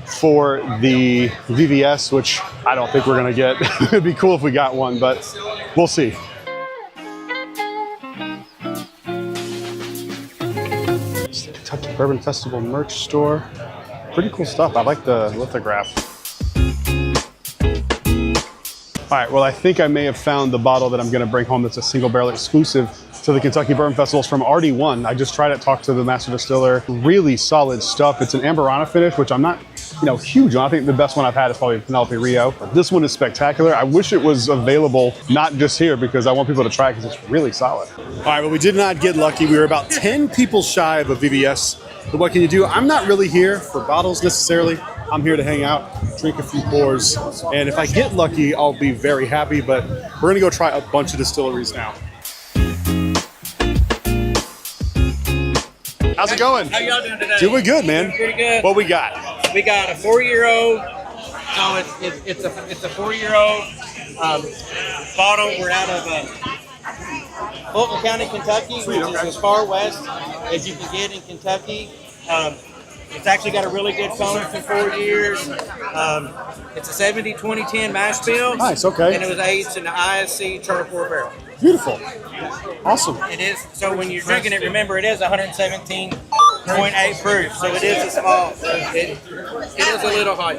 for the VVS, which I don't think we're gonna get. It'd be cool if we got one, but we'll see. It's the Kentucky Bourbon Festival merch store. Pretty cool stuff. I like the lithograph. All right, well, I think I may have found the bottle that I'm gonna bring home that's a single barrel exclusive to the Kentucky Bourbon Festivals from RD1. I just tried it, talked to the master distiller. Really solid stuff. It's an Amberana finish, which I'm not, huge on. I think the best one I've had is probably Penelope Rio. This one is spectacular. I wish it was available, not just here, because I want people to try it because it's really solid. All right, well, we did not get lucky. We were about 10 people shy of a VVS. But what can you do? I'm not really here for bottles necessarily. I'm here to hang out, drink a few pours, and if I get lucky, I'll be very happy, but we're gonna go try a bunch of distilleries now. How's it going? How y'all doing today? Doing good, man. Doing pretty good. What we got? We got a 4-year-old. So it's a 4-year-old bottle. We're out of Fulton County, Kentucky, which is as far west as you can get in Kentucky. It's actually got a really good tone for 4 years. It's a 70-20-10 mash bill. Nice, okay. And it was aged in the ISC charcoal barrel. Beautiful. Awesome. It is. So when you're drinking it, remember it is 117.8 proof. So it is a small. It is a little hot.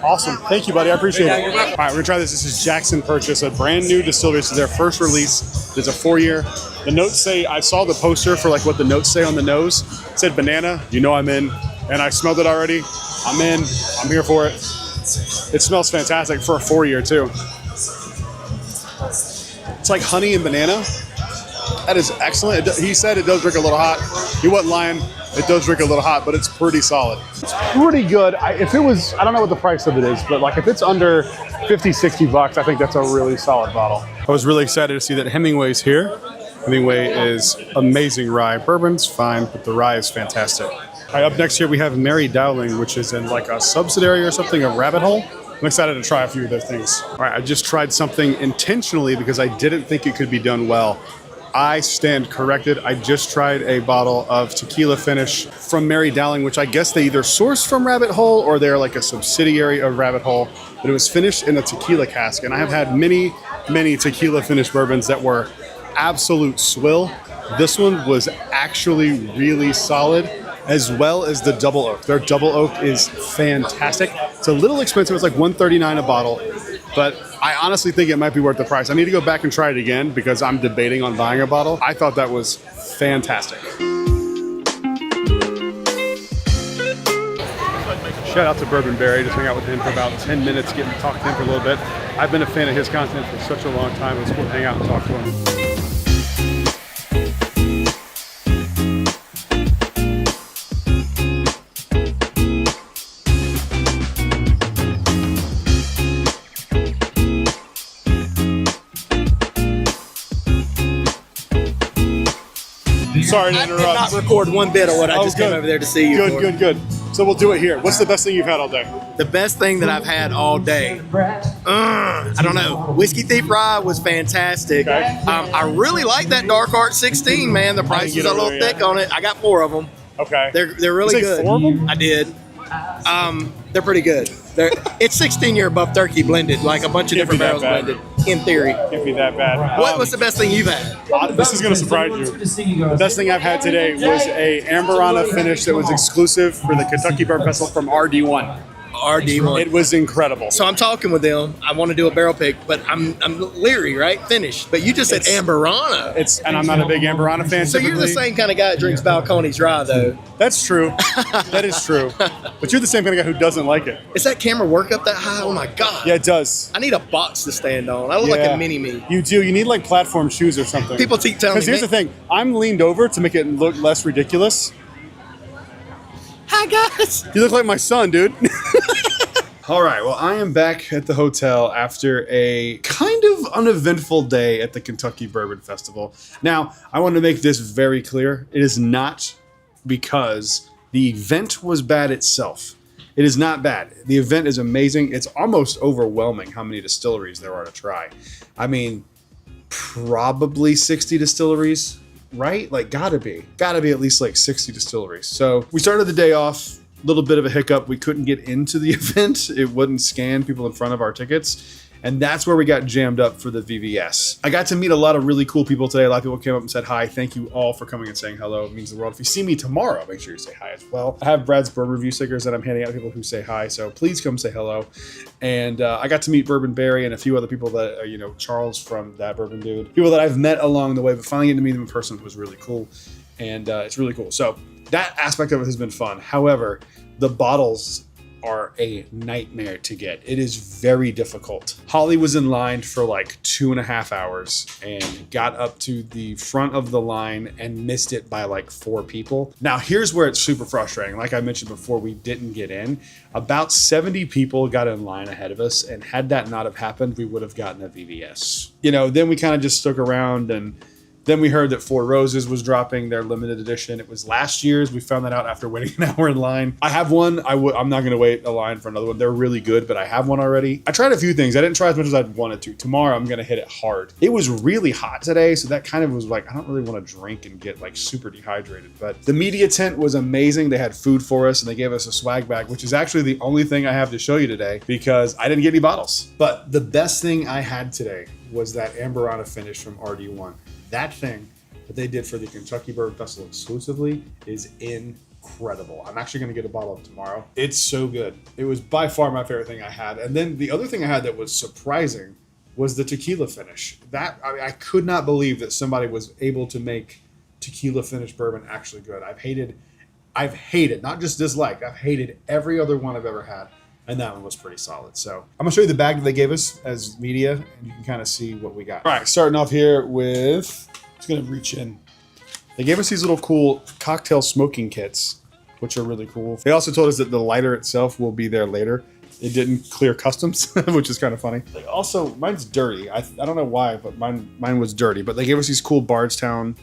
Awesome. Thank you, buddy. I appreciate Yeah, it. you're welcome. All right, we're gonna try this. This is Jackson Purchase, a brand new distillery. This is their first release. It's a 4-year. The notes say, I saw the poster for like what the notes say on the nose. It said banana. You know I'm in. And I smelled it already. I'm in. I'm here for it. It smells fantastic for a 4-year too. It's like honey and banana. That is excellent. He said it does drink a little hot. He wasn't lying. It does drink a little hot, but it's pretty solid. It's pretty good. If it was, I don't know what the price of it is, but like if it's under 50, 60 bucks, I think that's a really solid bottle. I was really excited to see that Hemingway's here. Hemingway is amazing rye. Bourbon's fine, but the rye is fantastic. All right, up next here we have Mary Dowling, which is in like a subsidiary or something of Rabbit Hole. I'm excited to try a few of their things. All right, I just tried something intentionally because I didn't think it could be done well. I stand corrected. I just tried a bottle of tequila finish from Mary Dowling, which I guess they either source from Rabbit Hole or they're like a subsidiary of Rabbit Hole, but it was finished in a tequila cask. And I have had many, many tequila finished bourbons that were absolute swill. This one was actually really solid, as well as the double oak. Their double oak is fantastic. It's a little expensive. It's like $139 a bottle, but I honestly think it might be worth the price. I need to go back and try it again because I'm debating on buying a bottle. I thought that was fantastic. Shout out to Bourbon Berry. Just hung out with him for about 10 minutes, getting to talk to him for a little bit. I've been a fan of his content for such a long time. It was cool to hang out and talk to him. Sorry to I did interrupt. not record one bit of what I just came good. over there to see you Good, for. good, good. So we'll do it here. What's the best thing you've had all day? The best thing that I've had all day. I don't know. Whiskey Thief Rye was fantastic. Okay. I really like that Dark Art 16, man. The price get is a over little there yet. thick on it. I got 4 of them. Okay. They're really You say good. 4 of them? I did. They're pretty good. It's 16-year buff turkey blended, like a bunch of Can't be different that barrels bad. blended. In theory. Can't be that bad. What's the best thing you've had? This is going to surprise you. The best thing I've had today was a Amberana finish that was exclusive for the Kentucky Bourbon Festival from RD1. RD1. It was incredible. So I'm talking with them. I want to do a barrel pick, but I'm leery, right? Finish. But you just said Amberana. And I'm not a big Amberana fan. So you're the typically. same kind of guy that drinks Balcones Rye, though. That's true. That is true. But you're the same kind of guy who doesn't like it. Is that camera work up that high? Oh my god. Yeah, it does. I need a box to stand on. I look like a mini me. You do. You need like platform shoes or something. People keep telling me. Because here's the thing. I'm leaned over to make it look less ridiculous. Hi guys. You look like my son, dude. All right, well, I am back at the hotel after a kind of uneventful day at the Kentucky Bourbon Festival. Now, I want to make this very clear. It is not because the event was bad itself. It is not bad. The event is amazing. It's almost overwhelming how many distilleries there are to try. I mean, probably 60 distilleries, right? Like, gotta be at least like 60 distilleries. So we started the day off. Little bit of a hiccup. We couldn't get into the event. It wouldn't scan people in front of our tickets. And that's where we got jammed up for the VVS. I got to meet a lot of really cool people today. A lot of people came up and said hi. Thank you all for coming and saying hello. It means the world. If you see me tomorrow, make sure you say hi as well. I have Brad's Bourbon Review stickers that I'm handing out to people who say hi. So please come say hello. And I got to meet Bourbon Berry and a few other people that, Charles from That Bourbon Dude. People that I've met along the way, but finally getting to meet them in person was really cool. And it's really cool. So that aspect of it has been fun. However, the bottles are a nightmare to get. It is very difficult. Holly was in line for like 2.5 hours and got up to the front of the line and missed it by like 4 people. Now, here's where it's super frustrating. Like I mentioned before, we didn't get in. About 70 people got in line ahead of us, and had that not have happened, we would have gotten a VVS. Then we kind of just stuck around, and then we heard that Four Roses was dropping their limited edition. It was last year's. We found that out after waiting an hour in line. I have one. I'm not going to wait a line for another one. They're really good, but I have one already. I tried a few things. I didn't try as much as I'd wanted to. Tomorrow, I'm going to hit it hard. It was really hot today, so that kind of was like, I don't really want to drink and get like super dehydrated. But the media tent was amazing. They had food for us, and they gave us a swag bag, which is actually the only thing I have to show you today because I didn't get any bottles. But the best thing I had today was that Amberana finish from RD1. That thing that they did for the Kentucky Bourbon Festival exclusively is incredible. I'm actually going to get a bottle of tomorrow. It's so good. It was by far my favorite thing I had. And then the other thing I had that was surprising was the tequila finish. I could not believe that somebody was able to make tequila finished bourbon actually good. I've hated I've hated, not just disliked, I've hated every other one I've ever had. And that one was pretty solid. So I'm gonna show you the bag that they gave us as media, and you can kind of see what we got. All right, starting off here with, just gonna reach in. They gave us these little cool cocktail smoking kits, which are really cool. They also told us that the lighter itself will be there later. It didn't clear customs, which is kind of funny. They also, mine's dirty. I don't know why, but mine was dirty. But they gave us these cool Bardstown,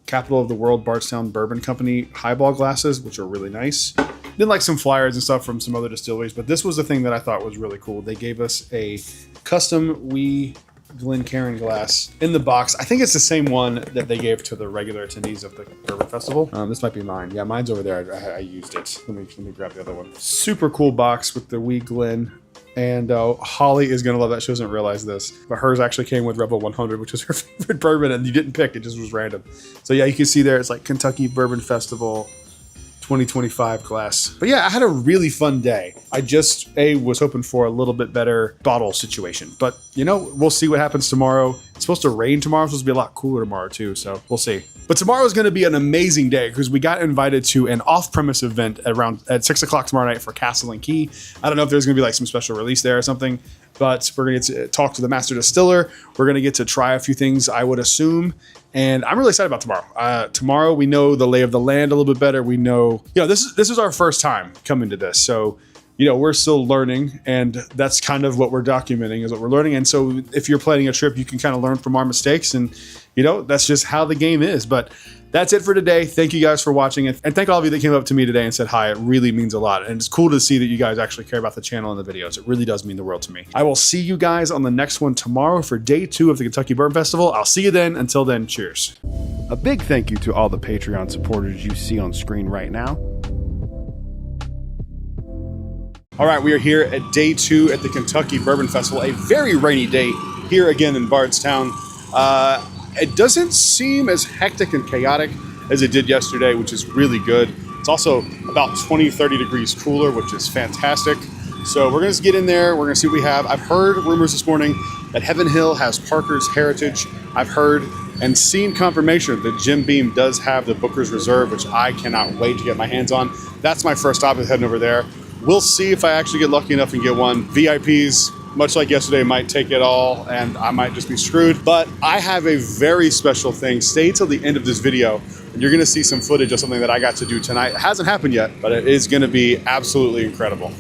capital of the world, Bardstown Bourbon Company highball glasses, which are really nice. Then like some flyers and stuff from some other distilleries, but this was the thing that I thought was really cool. They gave us a custom wee Glencairn glass in the box. I think it's the same one that they gave to the regular attendees of the Bourbon Festival. This might be mine. Yeah, mine's over there. I used it. Let me grab the other one. Super cool box with the wee Glen. And Holly is going to love that. She doesn't realize this, but hers actually came with Rebel 100, which was her favorite bourbon, and you didn't pick. It just was random. So yeah, you can see there it's like Kentucky Bourbon Festival 2025 class. But yeah, I had a really fun day. I just was hoping for a little bit better bottle situation, but you know, we'll see what happens tomorrow. It's supposed to rain tomorrow. It's supposed to be a lot cooler tomorrow too, so we'll see. But tomorrow is going to be an amazing day because we got invited to an off-premise event at 6 o'clock tomorrow night for Castle and Key. I don't know if there's going to be like some special release there or something, but we're going to get to talk to the master distiller. We're going to get to try a few things, I would assume. And I'm really excited about tomorrow. Tomorrow, we know the lay of the land a little bit better. We know, this is our first time coming to this. So, we're still learning, and that's kind of what we're documenting is what we're learning. And so if you're planning a trip, you can kind of learn from our mistakes, and, that's just how the game is. But that's it for today. Thank you guys for watching, and thank all of you that came up to me today and said hi. It really means a lot. And it's cool to see that you guys actually care about the channel and the videos. It really does mean the world to me. I will see you guys on the next one tomorrow for day 2 of the Kentucky Bourbon Festival. I'll see you then. Until then, cheers. A big thank you to all the Patreon supporters you see on screen right now. All right, we are here at day 2 at the Kentucky Bourbon Festival, a very rainy day here again in Bardstown. It doesn't seem as hectic and chaotic as it did yesterday, which is really good. It's also about 20, 30 degrees cooler, which is fantastic. So we're going to get in there. We're going to see what we have. I've heard rumors this morning that Heaven Hill has Parker's Heritage. I've heard and seen confirmation that Jim Beam does have the Booker's Reserve, which I cannot wait to get my hands on. That's my first stop is heading over there. We'll see if I actually get lucky enough and get one. VIPs, much like yesterday, might take it all and I might just be screwed. But I have a very special thing. Stay till the end of this video and you're gonna see some footage of something that I got to do tonight. It hasn't happened yet, but it is gonna be absolutely incredible.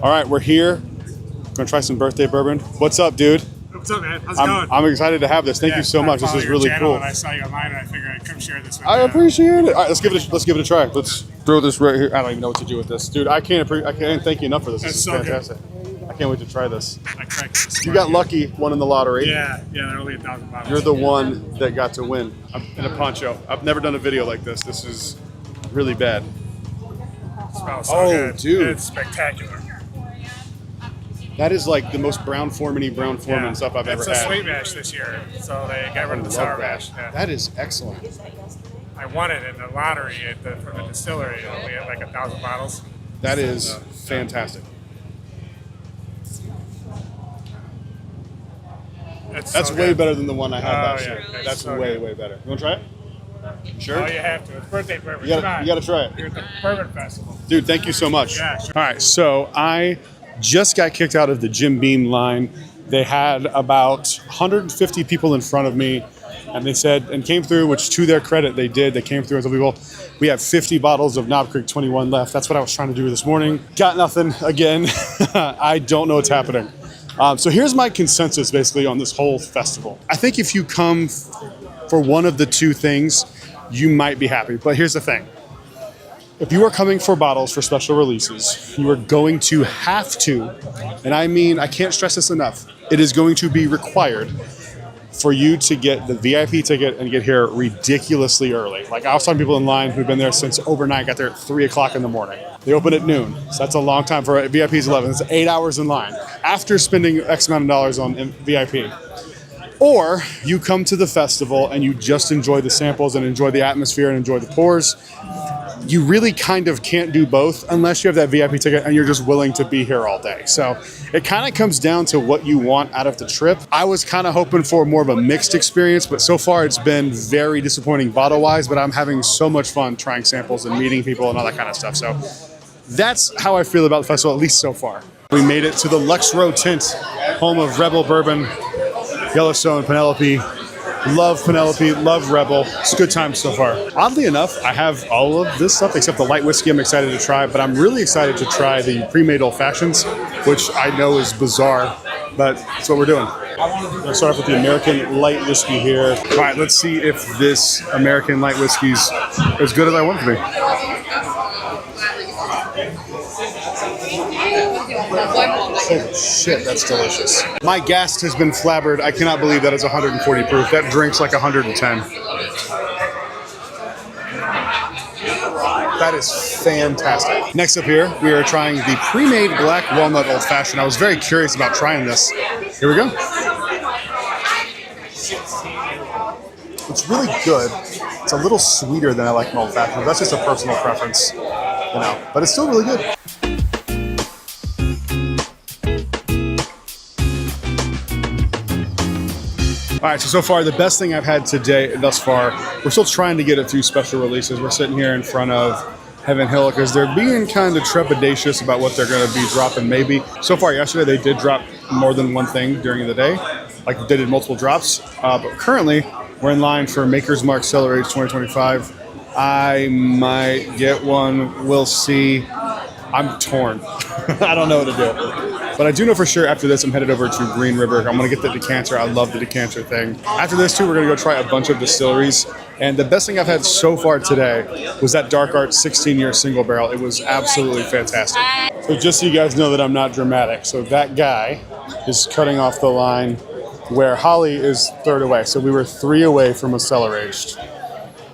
All right, we're here. Gonna try some birthday bourbon. What's up, dude? What's up, man? How's it going? I'm excited to have this. Thank you so much. This is really cool. And I saw you online, and I figured I'd come share this with I you. appreciate it. All right, let's give it a try. Let's throw this right here. I don't even know what to do with this, dude. I can't thank you enough for this. This is so fantastic. Good. I can't wait to try this. I cracked this. You got lucky, won in the lottery. Yeah, they're only 1,000 bottles. You're the one that got to win. I'm in a poncho. I've never done a video like this. This is really bad. It smells so good. Dude. It's spectacular. That is like the most Brown Foreman stuff I've ever had. It's a sweet mash this year, so they got rid of the sour mash. Yeah. That is excellent. I won it in the lottery from the distillery. We had like 1,000 bottles. That is fantastic. That's so way good. better than the one I had last yeah. year. It's That's so way, good. way better. You want to try it? Sure. Oh, you have to. It's birthday bourbon. You gotta try it. You're at the Bourbon Festival. Dude, thank you so much. Yeah, sure. All right, so I just got kicked out of the Jim Beam line. They had about 150 people in front of me, and they said, and came through, which to their credit, they did. They came through and told people, we have 50 bottles of Knob Creek 21 left. That's what I was trying to do this morning. Got nothing again. I don't know what's happening. So here's my consensus basically on this whole festival. I think if you come for one of the two things, you might be happy. But here's the thing. If you are coming for bottles for special releases, you are going to have to, and I mean, I can't stress this enough, it is going to be required for you to get the VIP ticket and get here ridiculously early. Like I was talking to people in line who've been there since overnight, got there at 3 o'clock in the morning. They open at noon, so that's a long time for VIP's 11. It's 8 hours in line after spending X amount of dollars on VIP. Or you come to the festival and you just enjoy the samples and enjoy the atmosphere and enjoy the pours. You really kind of can't do both unless you have that VIP ticket and you're just willing to be here all day. So it kind of comes down to what you want out of the trip. I was kind of hoping for more of a mixed experience, but so far it's been very disappointing bottle-wise, but I'm having so much fun trying samples and meeting people and all that kind of stuff. So that's how I feel about the festival, at least so far. We made it to the Lux Row Tent, home of Rebel Bourbon, Yellowstone, Penelope. Love Penelope, love Rebel. It's a good time so far. Oddly enough, I have all of this stuff except the light whiskey I'm excited to try, but I'm really excited to try the pre-made old fashions, which I know is bizarre, but that's what we're doing. Let's start off with the American light whiskey here. All right, let's see if this American light whiskey's as good as I want it to be. Holy shit, that's delicious. My guest has been flabbered. I cannot believe that is 140 proof. That drink's like 110. That is fantastic. Next up here, we are trying the pre-made black walnut old fashioned. I was very curious about trying this. Here we go. It's really good. It's a little sweeter than I like an old fashioned. That's just a personal preference, you know, but it's still really good. All right, so far the best thing I've had today thus far, we're still trying to get a few special releases. We're sitting here in front of Heaven Hill because they're being kind of trepidatious about what they're going to be dropping maybe. So far yesterday they did drop more than one thing during the day, like they did multiple drops. But currently we're in line for Maker's Mark Cellar Age 2025. I might get one, we'll see. I'm torn. I don't know what to do. But I do know for sure after this, I'm headed over to Green River. I'm going to get the decanter. I love the decanter thing. After this, too, we're going to go try a bunch of distilleries. And the best thing I've had so far today was that Dark Art 16-year single barrel. It was absolutely fantastic. So just so you guys know that I'm not dramatic. So that guy is cutting off the line where Holly is third away. So we were 3 away from a cellar aged.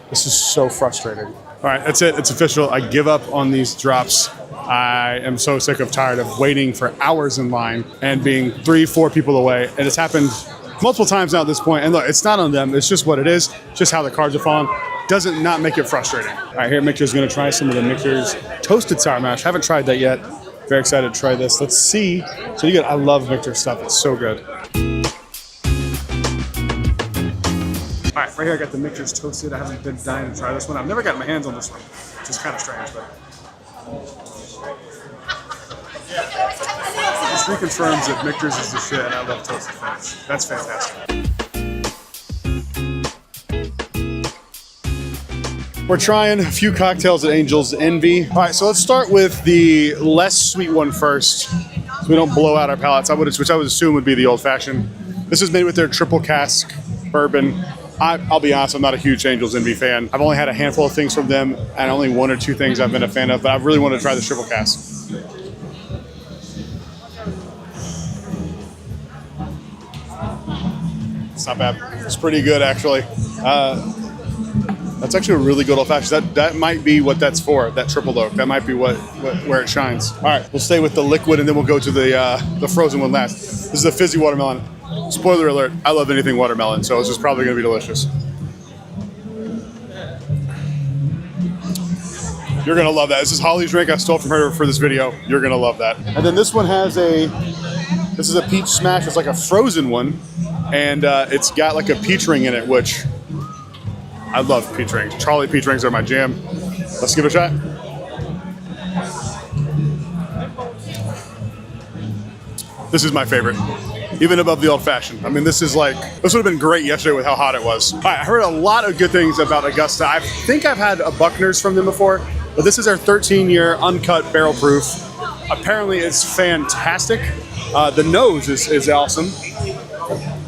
This is so frustrating. All right, that's it. It's official. I give up on these drops. I am so sick of tired of waiting for hours in line and being 3-4 people away. And it's happened multiple times now at this point. And look, it's not on them. It's just what it is. Just how the cards are falling. Doesn't not make it frustrating. All right, here Michter's going to try some of the Michter's Toasted Sour Mash. Haven't tried that yet. Very excited to try this. Let's see. So you get, I love Michter's stuff. It's so good. All right, right here I got the Michter's Toasted. I haven't been dying to try this one. I've never gotten my hands on this one, which is kind of strange, but this reconfirms that Michter's is the shit, and I love toasted things. That's fantastic. We're trying a few cocktails at Angel's Envy. All right, so let's start with the less sweet one first, so we don't blow out our palates, which I would assume would be the old fashioned. This is made with their triple cask bourbon. I'll be honest, I'm not a huge Angel's Envy fan. I've only had a handful of things from them, and only 1 or 2 things I've been a fan of, but I really wanted to try the triple cask. It's not bad. It's pretty good, actually. That's actually a really good old-fashioned. That might be what that's for, that triple oak. That might be where it shines. All right, we'll stay with the liquid, and then we'll go to the frozen one last. This is a fizzy watermelon. Spoiler alert, I love anything watermelon, so this is probably going to be delicious. You're going to love that. This is Holly's drink I stole from her for this video. You're going to love that. And then this one has this is a peach smash. It's like a frozen one, and it's got like a peach ring in it, which I love peach rings. Charlie peach rings are my jam. Let's give it a shot. This is my favorite, even above the old fashioned. I mean, this would have been great yesterday with how hot it was. All right, I heard a lot of good things about Augusta. I think I've had a Buckner's from them before, but this is our 13-year uncut barrel proof. Apparently it's fantastic. The nose is awesome.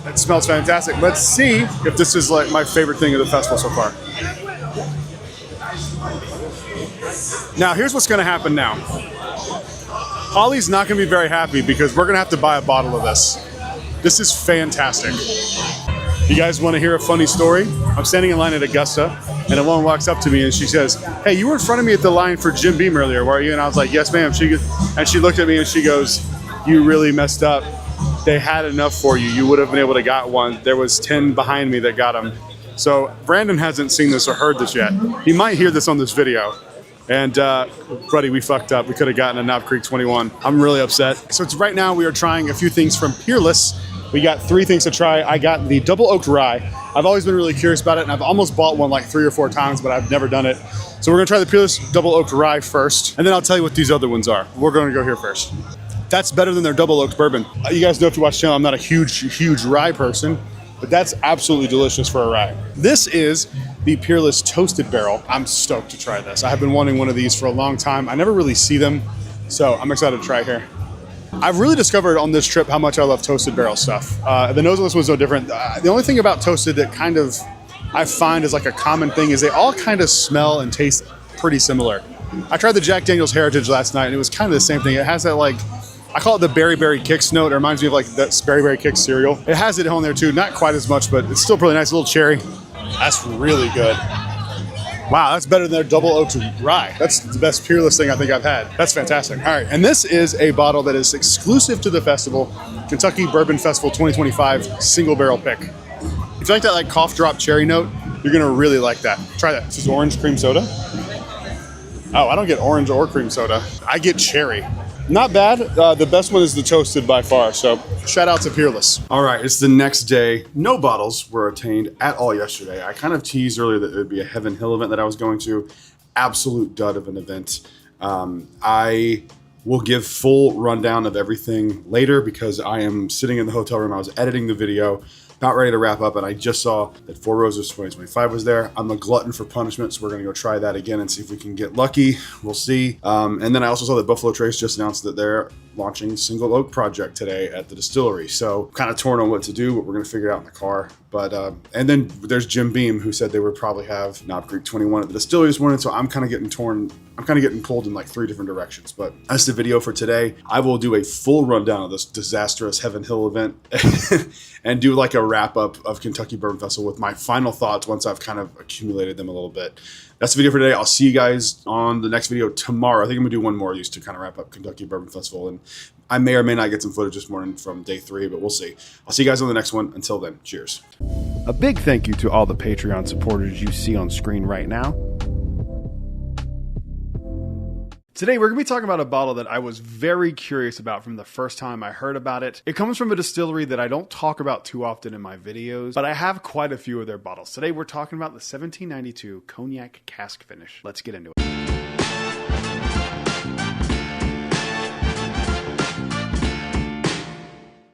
It smells fantastic. Let's see if this is like my favorite thing of the festival so far. Now, here's what's going to happen now. Holly's not going to be very happy because we're going to have to buy a bottle of this. This is fantastic. You guys want to hear a funny story? I'm standing in line at Augusta, and a woman walks up to me and she says, "Hey, you were in front of me at the line for Jim Beam earlier, weren't you?" And I was like, "Yes, ma'am." And she looked at me and she goes, "You really messed up. They had enough for you. You would have been able to got one. There was 10 behind me that got them." So Brandon hasn't seen this or heard this yet. He might hear this on this video. And buddy, we fucked up. We could have gotten a Knob Creek 21. I'm really upset. So right now we are trying a few things from Peerless. We got 3 things to try. I got the double oaked rye. I've always been really curious about it, and I've almost bought one like 3 or 4 times, but I've never done it. So we're gonna try the Peerless double oaked rye first, and then I'll tell you what these other ones are. We're gonna go here first. That's better than their double oaked bourbon. You guys know if you watch the channel, I'm not a huge rye person, but that's absolutely delicious for a rye. This is the Peerless Toasted Barrel. I'm stoked to try this. I have been wanting one of these for a long time. I never really see them, so I'm excited to try here. I've really discovered on this trip how much I love Toasted Barrel stuff. The nose of this one's no different. The only thing about Toasted that kind of I find is like a common thing is they all kind of smell and taste pretty similar. I tried the Jack Daniel's Heritage last night, and it was kind of the same thing. It has that like, I call it the Berry Berry Kicks note. It reminds me of like that Berry Berry Kicks cereal. It has it on there too, not quite as much, but it's still pretty nice. A little cherry. That's really good. Wow, that's better than their double oaked rye. That's the best Peerless thing I think I've had. That's fantastic. All right, and this is a bottle that is exclusive to the festival, Kentucky Bourbon Festival 2025 single barrel pick. If you like that like cough drop cherry note, you're gonna really like that. Try that. This is orange cream soda. Oh, I don't get orange or cream soda. I get cherry. Not bad. The best one is the Toasted by far, so shout out to Peerless. All right, it's the next day. No bottles were obtained at all yesterday. I kind of teased earlier that it would be a Heaven Hill event that I was going to. Absolute dud of an event. I will give full rundown of everything later because I am sitting in the hotel room. I was editing the video, about ready to wrap up, and I just saw that Four Roses 2025 was there. I'm a glutton for punishment, so we're gonna go try that again and see if we can get lucky. We'll see. And then I also saw that Buffalo Trace just announced that they're launching Single Oak Project today at the distillery. So kind of torn on what to do, but we're gonna figure it out in the car. But and then there's Jim Beam, who said they would probably have Knob Creek 21 at the distillery this morning. So I'm kind of getting torn. I'm kind of getting pulled in like 3 different directions. But that's the video for today. I will do a full rundown of this disastrous Heaven Hill event and do like a wrap up of Kentucky Bourbon Festival with my final thoughts once I've kind of accumulated them a little bit. That's the video for today. I'll see you guys on the next video tomorrow. I think I'm gonna do one more of these to kind of wrap up Kentucky Bourbon Festival. And I may or may not get some footage this morning from day 3, but we'll see. I'll see you guys on the next one. Until then, cheers. A big thank you to all the Patreon supporters you see on screen right now. Today, we're going to be talking about a bottle that I was very curious about from the first time I heard about it. It comes from a distillery that I don't talk about too often in my videos, but I have quite a few of their bottles. Today, we're talking about the 1792 Cognac Cask Finish. Let's get into it.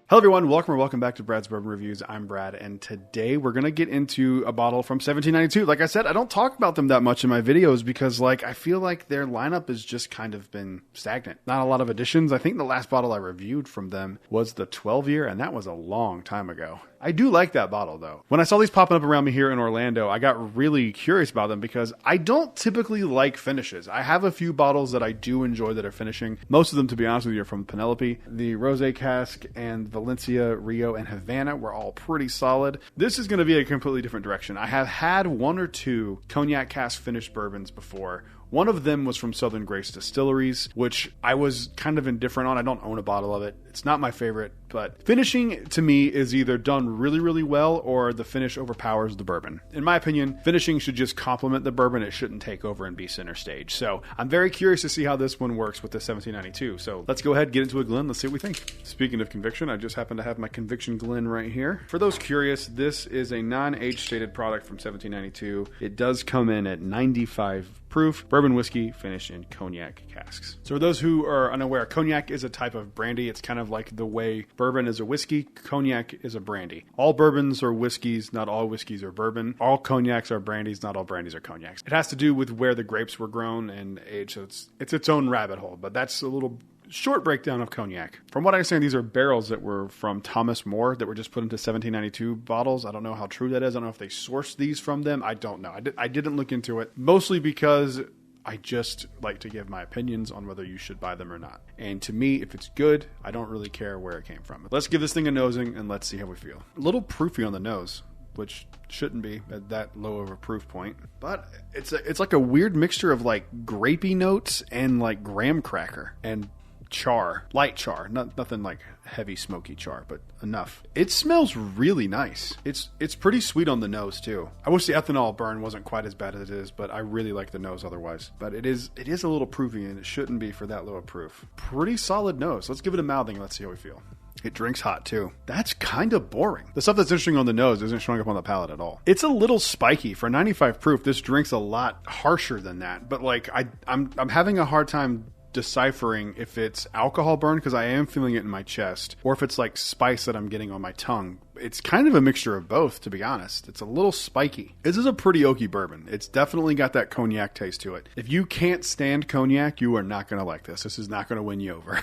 Hello everyone, welcome back to Brad's Bourbon Reviews. I'm Brad, and today we're going to get into a bottle from 1792. Like I said, I don't talk about them that much in my videos because I feel like their lineup has just kind of been stagnant. Not a lot of additions. I think the last bottle I reviewed from them was the 12 year, and that was a long time ago. I do like that bottle though. When I saw these popping up around me here in Orlando, I got really curious about them because I don't typically like finishes. I have a few bottles that I do enjoy that are finishing. Most of them, to be honest with you, are from Penelope. The Rosé Cask and Valencia, Rio, and Havana were all pretty solid. This is going to be a completely different direction. I have had 1 or 2 Cognac Cask finished bourbons before. One of them was from Southern Grace Distilleries, which I was kind of indifferent on. I don't own a bottle of it. It's not my favorite, but finishing to me is either done really, really well or the finish overpowers the bourbon. In my opinion, finishing should just complement the bourbon. It shouldn't take over and be center stage. So I'm very curious to see how this one works with the 1792. So let's go ahead, get into a Glen. Let's see what we think. Speaking of conviction, I just happen to have my Conviction Glen right here. For those curious, this is a non-age stated product from 1792. It does come in at 95 proof bourbon whiskey finished in cognac casks. So for those who are unaware, cognac is a type of brandy. It's kind of like the way bourbon is a whiskey, cognac is a brandy. All bourbons are whiskeys, not all whiskeys are bourbon. All cognacs are brandies, not all brandies are cognacs. It has to do with where the grapes were grown and aged, so it's its own rabbit hole, but that's a little short breakdown of cognac. From what I understand, these are barrels that were from Thomas More that were just put into 1792 bottles. I don't know how true that is. I don't know if they sourced these from them. I don't know. I didn't look into it, mostly because I just like to give my opinions on whether you should buy them or not. And to me, if it's good, I don't really care where it came from. Let's give this thing a nosing and let's see how we feel. A little proofy on the nose. which shouldn't be at that low of a proof point. But it's like a weird mixture of like grapey notes and like graham cracker and char, light char, nothing like heavy smoky char, but enough. It smells really nice. It's pretty sweet on the nose too. I wish the ethanol burn wasn't quite as bad as it is, but I really like the nose otherwise. But it is a little proofy, and it shouldn't be for that low of proof. Pretty solid nose. Let's give it a mouthing. Let's see how we feel. It drinks hot too. That's kind of boring. The stuff that's interesting on the nose isn't showing up on the palate at all. It's a little spiky. For 95 proof, this drinks a lot harsher than that. But like I'm having a hard time deciphering if it's alcohol burn, because I am feeling it in my chest, or if it's like spice that I'm getting on my tongue. It's kind of a mixture of both, to be honest. It's a little spiky. This is a pretty oaky bourbon. It's definitely got that cognac taste to it. If you can't stand cognac, you are not going to like this. This is not going to win you over.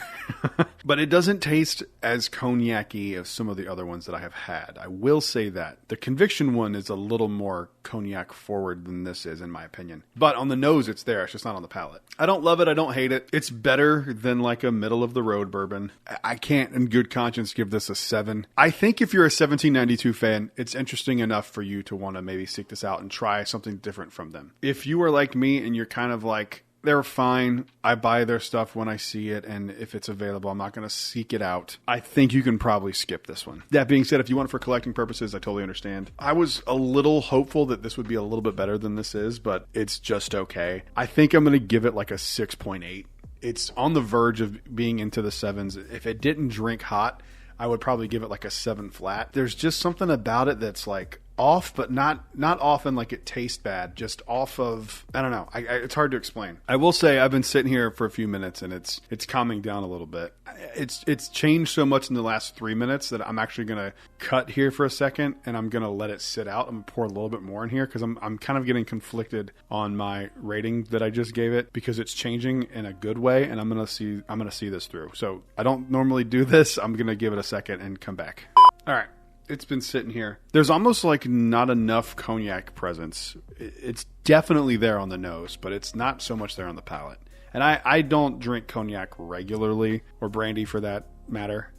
But it doesn't taste as cognac-y as some of the other ones that I have had. I will say that. The Conviction one is a little more cognac forward than this is, in my opinion. But on the nose, it's there. It's just not on the palate. I don't love it. I don't hate it. It's better than like a middle-of-the-road bourbon. I can't in good conscience give this a 7. I think if you're a 1792 fan, it's interesting enough for you to want to maybe seek this out and try something different from them. If you are like me and you're kind of like, they're fine, I buy their stuff when I see it, and if it's available, I'm not going to seek it out, I think you can probably skip this one. That being said, if you want it for collecting purposes, I totally understand. I was a little hopeful that this would be a little bit better than this is, but it's just okay. I think I'm going to give it like a 6.8. It's on the verge of being into the 7s. If it didn't drink hot, I would probably give it like a 7 flat. There's just something about it that's like off, but not off in like it tastes bad, just off of, I don't know. It's hard to explain. I will say I've been sitting here for a few minutes and it's calming down a little bit. It's changed so much in the last 3 minutes that I'm actually going to cut here for a second and I'm going to let it sit out. I'm going to pour a little bit more in here because I'm kind of getting conflicted on my rating that I just gave it, because it's changing in a good way, and I'm going to see this through. So I don't normally do this. I'm going to give it a second and come back. All right. It's been sitting here. There's almost like not enough cognac presence. It's definitely there on the nose, but it's not so much there on the palate. And I don't drink cognac regularly, or brandy for that matter.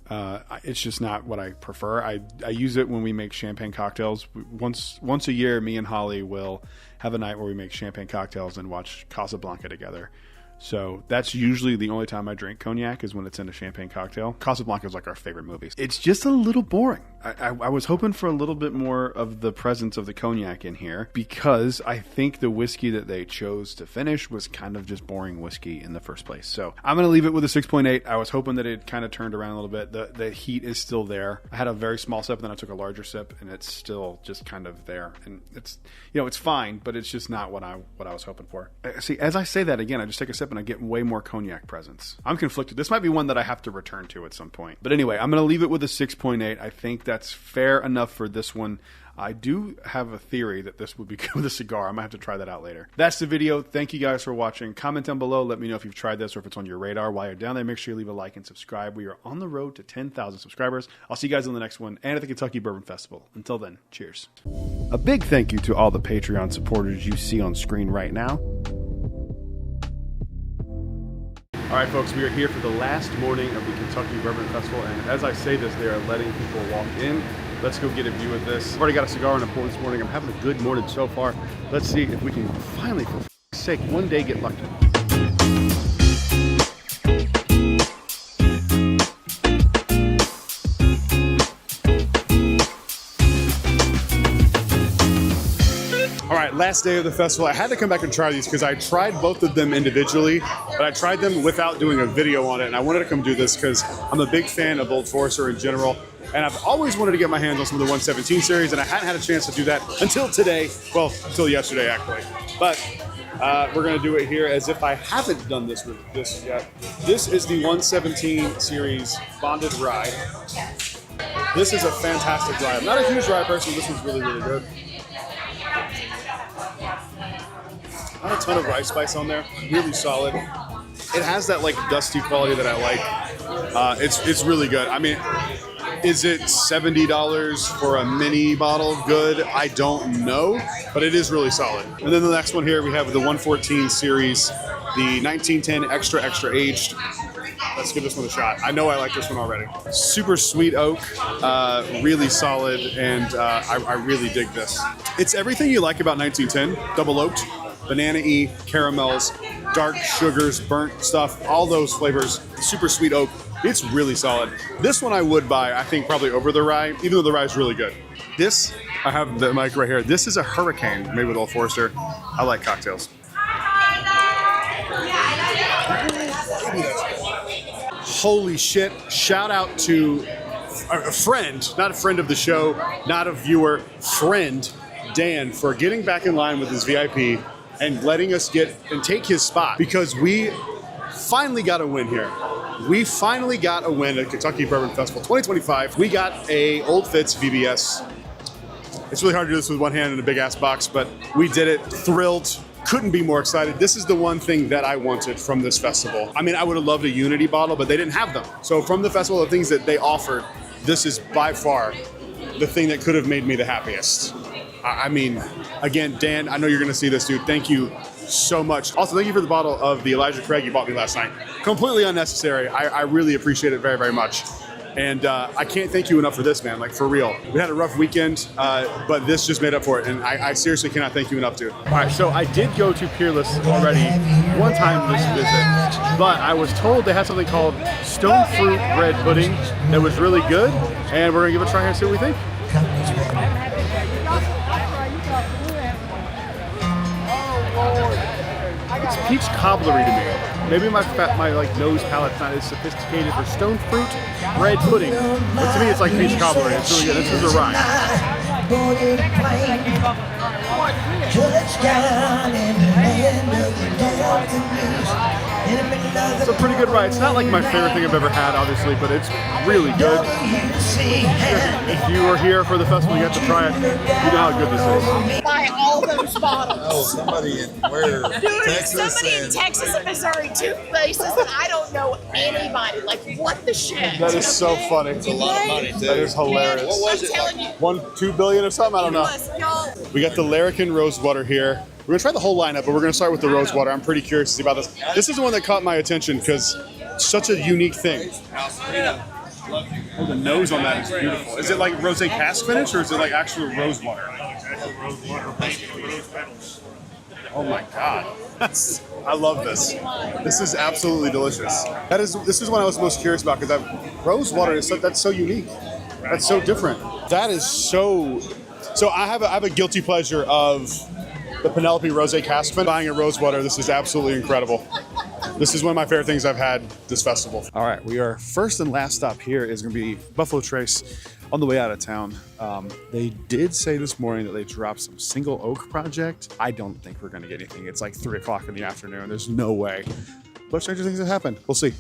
It's just not what I prefer. I use it when we make champagne cocktails. Once a year, me and Holly will have a night where we make champagne cocktails and watch Casablanca together. So that's usually the only time I drink cognac, is when it's in a champagne cocktail. Casablanca is like our favorite movie. It's just a little boring. I was hoping for a little bit more of the presence of the cognac in here, because I think the whiskey that they chose to finish was kind of just boring whiskey in the first place. So I'm going to leave it with a 6.8. I was hoping that it kind of turned around a little bit. The heat is still there. I had a very small sip, and then I took a larger sip, and it's still just kind of there. And it's, it's fine, but it's just not what I was hoping for. See, as I say that again, I just take a sip and I get way more cognac presence. I'm conflicted. This might be one that I have to return to at some point. But anyway, I'm going to leave it with a 6.8. I think that's fair enough for this one. I do have a theory that this would be good with a cigar. I might have to try that out later. That's the video. Thank you guys for watching. Comment down below. Let me know if you've tried this or if it's on your radar. While you're down there, make sure you leave a like and subscribe. We are on the road to 10,000 subscribers. I'll see you guys on the next one and at the Kentucky Bourbon Festival. Until then, cheers. A big thank you to all the Patreon supporters you see on screen right now. All right, folks, we are here for the last morning of the Kentucky Bourbon Festival, and as I say this, they are letting people walk in. Let's go get a view of this. I've already got a cigar in a pour this morning. I'm having a good morning so far. Let's see if we can finally, for f***'s sake, one day get lucky. All right, last day of the festival. I had to come back and try these because I tried both of them individually, but I tried them without doing a video on it, and I wanted to come do this because I'm a big fan of Old Forester in general, and I've always wanted to get my hands on some of the 117 series, and I hadn't had a chance to do that until today. Well, until yesterday, actually. But we're going to do it here as if I haven't done this yet. This is the 117 series Bonded Rye. This is a fantastic rye. I'm not a huge rye person. This one's really, really good. Not a ton of rice spice on there. Really solid. It has that like dusty quality that I like. It's really good. I mean, is it $70 for a mini bottle good? I don't know, but it is really solid. And then the next one here, we have the 114 series, the 1910 extra aged. Let's let's give this one a shot. I know I like this one already. Super sweet oak, really solid, and I really dig this. It's everything you like about 1910, double oaked, banana-y, caramels, dark sugars, burnt stuff, all those flavors, super sweet oak. It's really solid. This one I would buy, I think, probably over the rye, even though the rye is really good. This, I have the mic right here. This is a Hurricane made with Old Forester. I like cocktails. Holy shit. Shout out to a friend, not a friend of the show, not a viewer, friend, Dan, for getting back in line with his VIP and letting us get and take his spot, because we finally got a win here. We finally got a win at Kentucky Bourbon Festival 2025. We got a Old Fitz VBS. It's really hard to do this with one hand in a big ass box, but we did it. Thrilled. Couldn't be more excited. This is the one thing that I wanted from this festival. I mean, I would have loved a Unity bottle, but they didn't have them. So from the festival, the things that they offered, this is by far the thing that could have made me the happiest. I mean, again, Dan, I know you're going to see this, dude. Thank you so much. Also, thank you for the bottle of the Elijah Craig you bought me last night. Completely unnecessary. I really appreciate it very, very much. And I can't thank you enough for this, man. Like, for real. We had a rough weekend, but this just made up for it. And I seriously cannot thank you enough, dude. All right, so I did go to Peerless already one time this visit, but I was told they had something called stone fruit bread pudding that was really good, and we're gonna give it a try here and see what we think. It's peach cobblery to me. Maybe my nose palate's not as sophisticated for stone fruit bread pudding, but to me it's like peach cobblery. It's really good. This is a rye. It's a pretty good rye. It's not like my favorite thing I've ever had, obviously, but it's really good. If you were here for the festival, you got to try it. You know how good this is. Buy all those bottles. Oh, somebody in where? Dude, Texas somebody in Texas and Missouri, two places that I don't know anybody. Like, what the shit? That is so funny. It's a lot of money, too. That is hilarious. What was I'm it? telling you. 1-2 billion or something? I don't know. Y'all. We got the Larrikin Rosewater here. We're gonna try the whole lineup, but we're gonna start with the Rosewater. I'm pretty curious to see about this. This is the one that caught my attention because it's such a unique thing. Oh, the nose on that is beautiful. Is it like rosé cask finish or is it like actual rosewater? Oh my god. I love this. This is absolutely delicious. This is what I was most curious about, because rosewater is that's so unique. That's so different. That is so. So I have a guilty pleasure of the Penelope Rosé cask finish. Buying a rosewater. This is absolutely incredible. This is one of my favorite things I've had this festival. All right, we are first and last stop here is going to be Buffalo Trace on the way out of town. They did say this morning that they dropped some single oak project. I don't think we're going to get anything. It's like 3 o'clock in the afternoon. There's no way. But stranger things have happened. We'll see.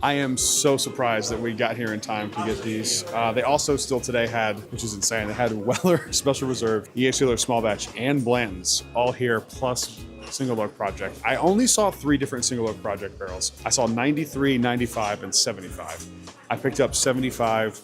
I am so surprised that we got here in time to get these. They also still today had, which is insane, they had Weller Special Reserve, E.H. Taylor Small Batch, and Blanton's all here, plus Single Oak Project. I only saw 3 different Single Oak Project barrels. I saw 93, 95, and 75. I picked up 75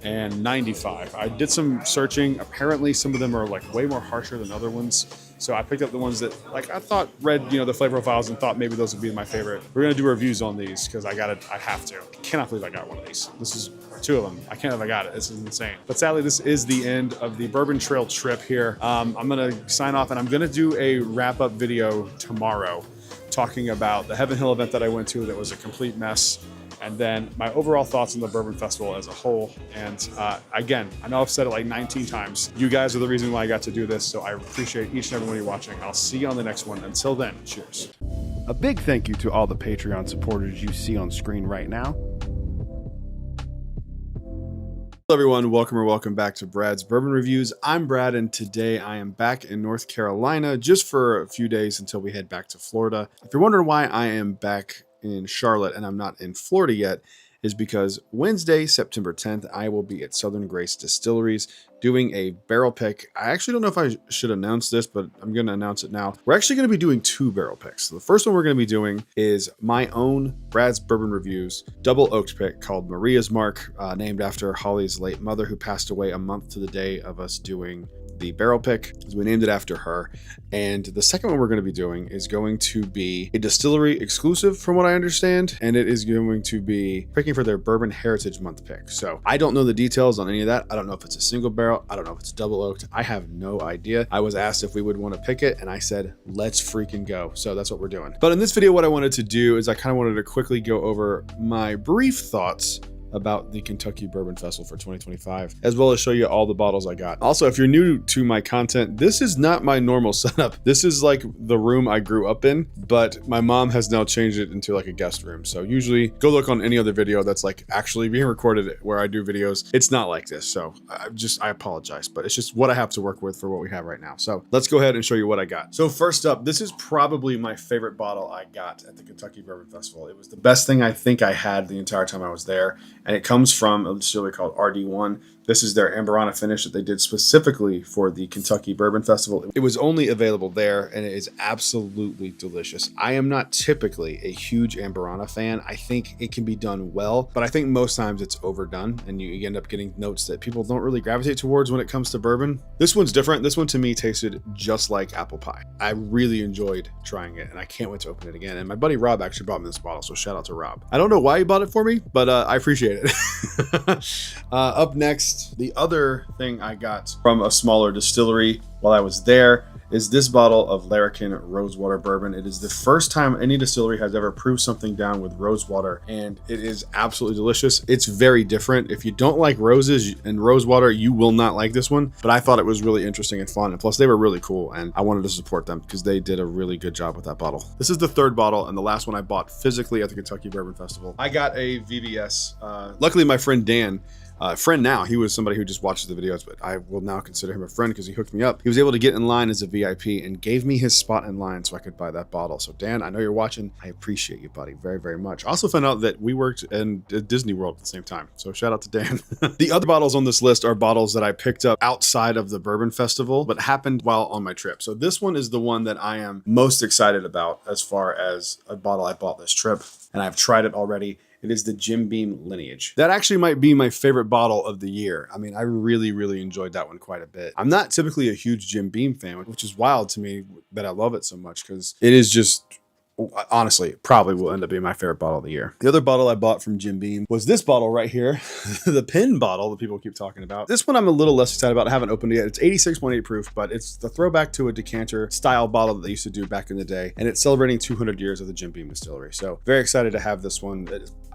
and 95. I did some searching. Apparently some of them are like way more harsher than other ones. So I picked up the ones that like I thought read, the flavor profiles and thought maybe those would be my favorite. We're gonna do reviews on these because I have to. I cannot believe I got one of these. This is 2 of them. I can't believe I got it. This is insane. But sadly, this is the end of the Bourbon Trail trip here. I'm gonna sign off and I'm gonna do a wrap up video tomorrow talking about the Heaven Hill event that I went to that was a complete mess. And then my overall thoughts on the Bourbon Festival as a whole. And again, I know I've said it like 19 times. You guys are the reason why I got to do this, so I appreciate each and every one of you watching. I'll see you on the next one. Until then, cheers. A big thank you to all the Patreon supporters you see on screen right now. Hello everyone, welcome back to Brad's Bourbon Reviews. I'm Brad, and today I am back in North Carolina just for a few days until we head back to Florida. If you're wondering why I am back in Charlotte and I'm not in Florida yet, is because Wednesday, September 10th, I will be at Southern Grace Distilleries doing a barrel pick. I actually don't know if I should announce this, but I'm going to announce it now. We're actually going to be doing 2 barrel picks. So the first one we're going to be doing is my own Brad's Bourbon Reviews double oaked pick called Maria's Mark, named after Holly's late mother, who passed away a month to the day of us doing the barrel pick, as we named it after her. And the second one we're going to be doing is going to be a distillery exclusive from what I understand. And it is going to be picking for their Bourbon Heritage Month pick. So I don't know the details on any of that. I don't know if it's a single barrel. I don't know if it's double oaked. I have no idea. I was asked if we would want to pick it and I said, let's freaking go. So that's what we're doing. But in this video, what I wanted to do is I kind of wanted to quickly go over my brief thoughts about the Kentucky Bourbon Festival for 2025, as well as show you all the bottles I got. Also, if you're new to my content, this is not my normal setup. This is like the room I grew up in, but my mom has now changed it into like a guest room. So usually go look on any other video that's like actually being recorded where I do videos. It's not like this. So I apologize, but it's just what I have to work with for what we have right now. So let's go ahead and show you what I got. So first up, this is probably my favorite bottle I got at the Kentucky Bourbon Festival. It was the best thing I think I had the entire time I was there. And it comes from a distillery called RD1. This is their Amberana finish that they did specifically for the Kentucky Bourbon Festival. It was only available there, and it is absolutely delicious. I am not typically a huge Amberana fan. I think it can be done well, but I think most times it's overdone, and you end up getting notes that people don't really gravitate towards when it comes to bourbon. This one's different. This one to me tasted just like apple pie. I really enjoyed trying it, and I can't wait to open it again. And my buddy Rob actually bought me this bottle, so shout out to Rob. I don't know why he bought it for me, but I appreciate it. Up next, the other thing I got from a smaller distillery while I was there is this bottle of Larrikin Rosewater Bourbon. It is the first time any distillery has ever proved something down with rosewater, and it is absolutely delicious. It's very different. If you don't like roses and rosewater, you will not like this one, but I thought it was really interesting and fun, and plus they were really cool, and I wanted to support them because they did a really good job with that bottle. This is the third bottle and the last one I bought physically at the Kentucky Bourbon Festival. I got a VBS. Luckily, my friend Dan, friend now, he was somebody who just watches the videos, but I will now consider him a friend because he hooked me up. He was able to get in line as a VIP and gave me his spot in line so I could buy that bottle. So Dan, I know you're watching. I appreciate you, buddy, very, very much. I also found out that we worked in Disney World at the same time. So shout out to Dan. The other bottles on this list are bottles that I picked up outside of the Bourbon Festival, but happened while on my trip. So this one is the one that I am most excited about as far as a bottle I bought this trip, and I've tried it already. It is the Jim Beam Lineage. That actually might be my favorite bottle of the year. I mean, I really, really enjoyed that one quite a bit. I'm not typically a huge Jim Beam fan, which is wild to me that I love it so much because it is just, honestly, it probably will end up being my favorite bottle of the year. The other bottle I bought from Jim Beam was this bottle right here, the pin bottle that people keep talking about. This one I'm a little less excited about. I haven't opened it yet. It's 86.8 proof, but it's the throwback to a decanter style bottle that they used to do back in the day, and it's celebrating 200 years of the Jim Beam distillery. So very excited to have this one.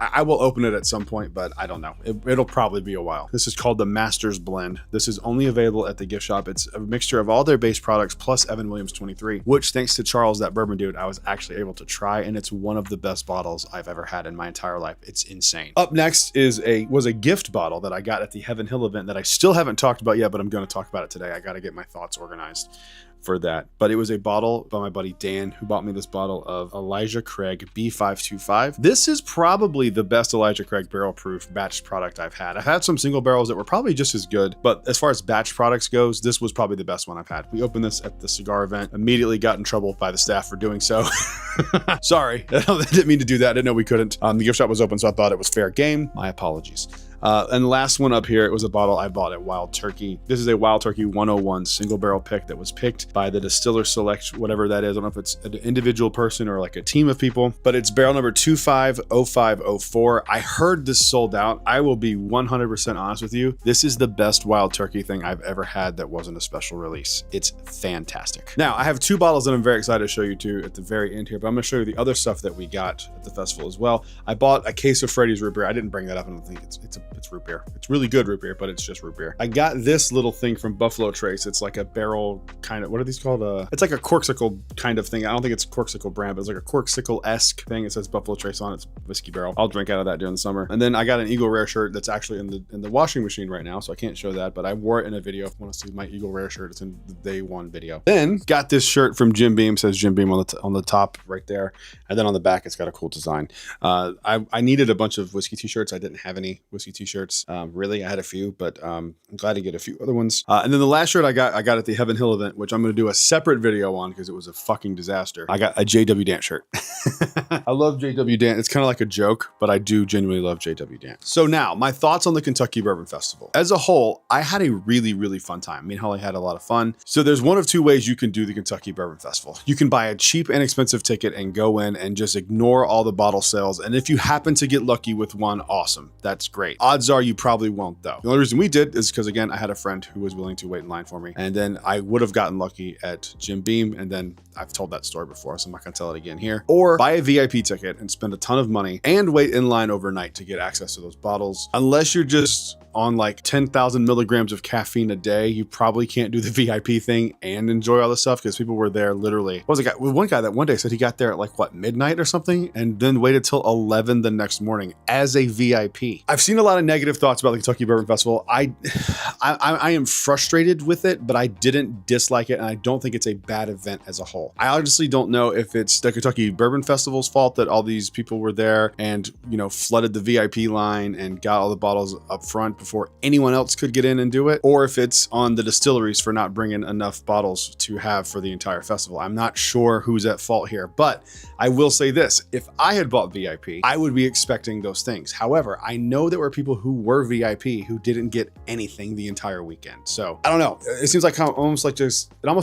I will open it at some point, but I don't know. It'll probably be a while. This is called the Master's Blend. This is only available at the gift shop. It's a mixture of all their base products plus Evan Williams 23, which thanks to Charles, that bourbon dude, I was actually able to try, and it's one of the best bottles I've ever had in my entire life. It's insane. Up next was a gift bottle that I got at the Heaven Hill event that I still haven't talked about yet, but I'm going to talk about it today. I got to get my thoughts organized for that. But it was a bottle by my buddy Dan, who bought me this bottle of Elijah Craig B525. This is probably the best Elijah Craig barrel proof batch product I've had. I've had some single barrels that were probably just as good, but as far as batch products goes, this was probably the best one I've had. We opened this at the cigar event, immediately got in trouble by the staff for doing so. Sorry, I didn't mean to do that. I didn't know we couldn't. The gift shop was open, so I thought it was fair game. My apologies. And the last one up here, it was a bottle I bought at Wild Turkey. This is a Wild Turkey 101 single barrel pick that was picked by the Distiller Select, whatever that is. I don't know if it's an individual person or like a team of people, but it's barrel number 250504. I heard this sold out. I will be 100% honest with you. This is the best Wild Turkey thing I've ever had that wasn't a special release. It's fantastic. Now, I have two bottles that I'm very excited to show you to at the very end here, but I'm going to show you the other stuff that we got at the festival as well. I bought a case of Freddy's root beer. I didn't bring that up. I don't think it's root beer. It's really good root beer, but it's just root beer. I got this little thing from Buffalo Trace. It's like a barrel kind of, what are these called? It's like a corksicle kind of thing. I don't think it's corksicle brand, but it's like a corksicle-esque thing. It says Buffalo Trace on it. It's whiskey barrel. I'll drink out of that during the summer. And then I got an Eagle Rare shirt that's actually in the washing machine right now, so I can't show that, but I wore it in a video. If you want to see my Eagle Rare shirt, it's in the day one video. Then got this shirt from Jim Beam. It says Jim Beam on the top right there, and then on the back it's got a cool design. I needed a bunch of whiskey t-shirts. I didn't have any whiskey t-shirts. Really, I had a few, but I'm glad to get a few other ones. And then the last shirt I got at the Heaven Hill event, which I'm going to do a separate video on because it was a fucking disaster. I got a JW Dance shirt. I love JW Dance. It's kind of like a joke, but I do genuinely love JW Dance. So now, my thoughts on the Kentucky Bourbon Festival. As a whole, I had a really, really fun time. Me and Holly had a lot of fun. So there's one of two ways you can do the Kentucky Bourbon Festival. You can buy a cheap and expensive ticket and go in and just ignore all the bottle sales. And if you happen to get lucky with one, awesome. That's great. Odds are you probably won't though. The only reason we did is because, again, I had a friend who was willing to wait in line for me. And then I would have gotten lucky at Jim Beam. And then I've told that story before, so I'm not going to tell it again here. Or buy a VIP ticket and spend a ton of money and wait in line overnight to get access to those bottles. Unless you're just on like 10,000 milligrams of caffeine a day, you probably can't do the VIP thing and enjoy all the stuff, because people were there literally. What was a guy? One guy that one day said he got there at like what, midnight or something, and then waited till 11 the next morning as a VIP. I've seen a lot of negative thoughts about the Kentucky Bourbon Festival. I am frustrated with it, but I didn't dislike it, and I don't think it's a bad event as a whole. I honestly don't know if it's the Kentucky Bourbon Festival's fault that all these people were there and, you know, flooded the VIP line and got all the bottles up front before anyone else could get in and do it, or if it's on the distilleries for not bringing enough bottles to have for the entire festival. I'm not sure who's at fault here, but I will say this: if I had bought VIP, I would be expecting those things. However, I know there were people who were VIP who didn't get anything the entire weekend. So I don't know. It seems like almost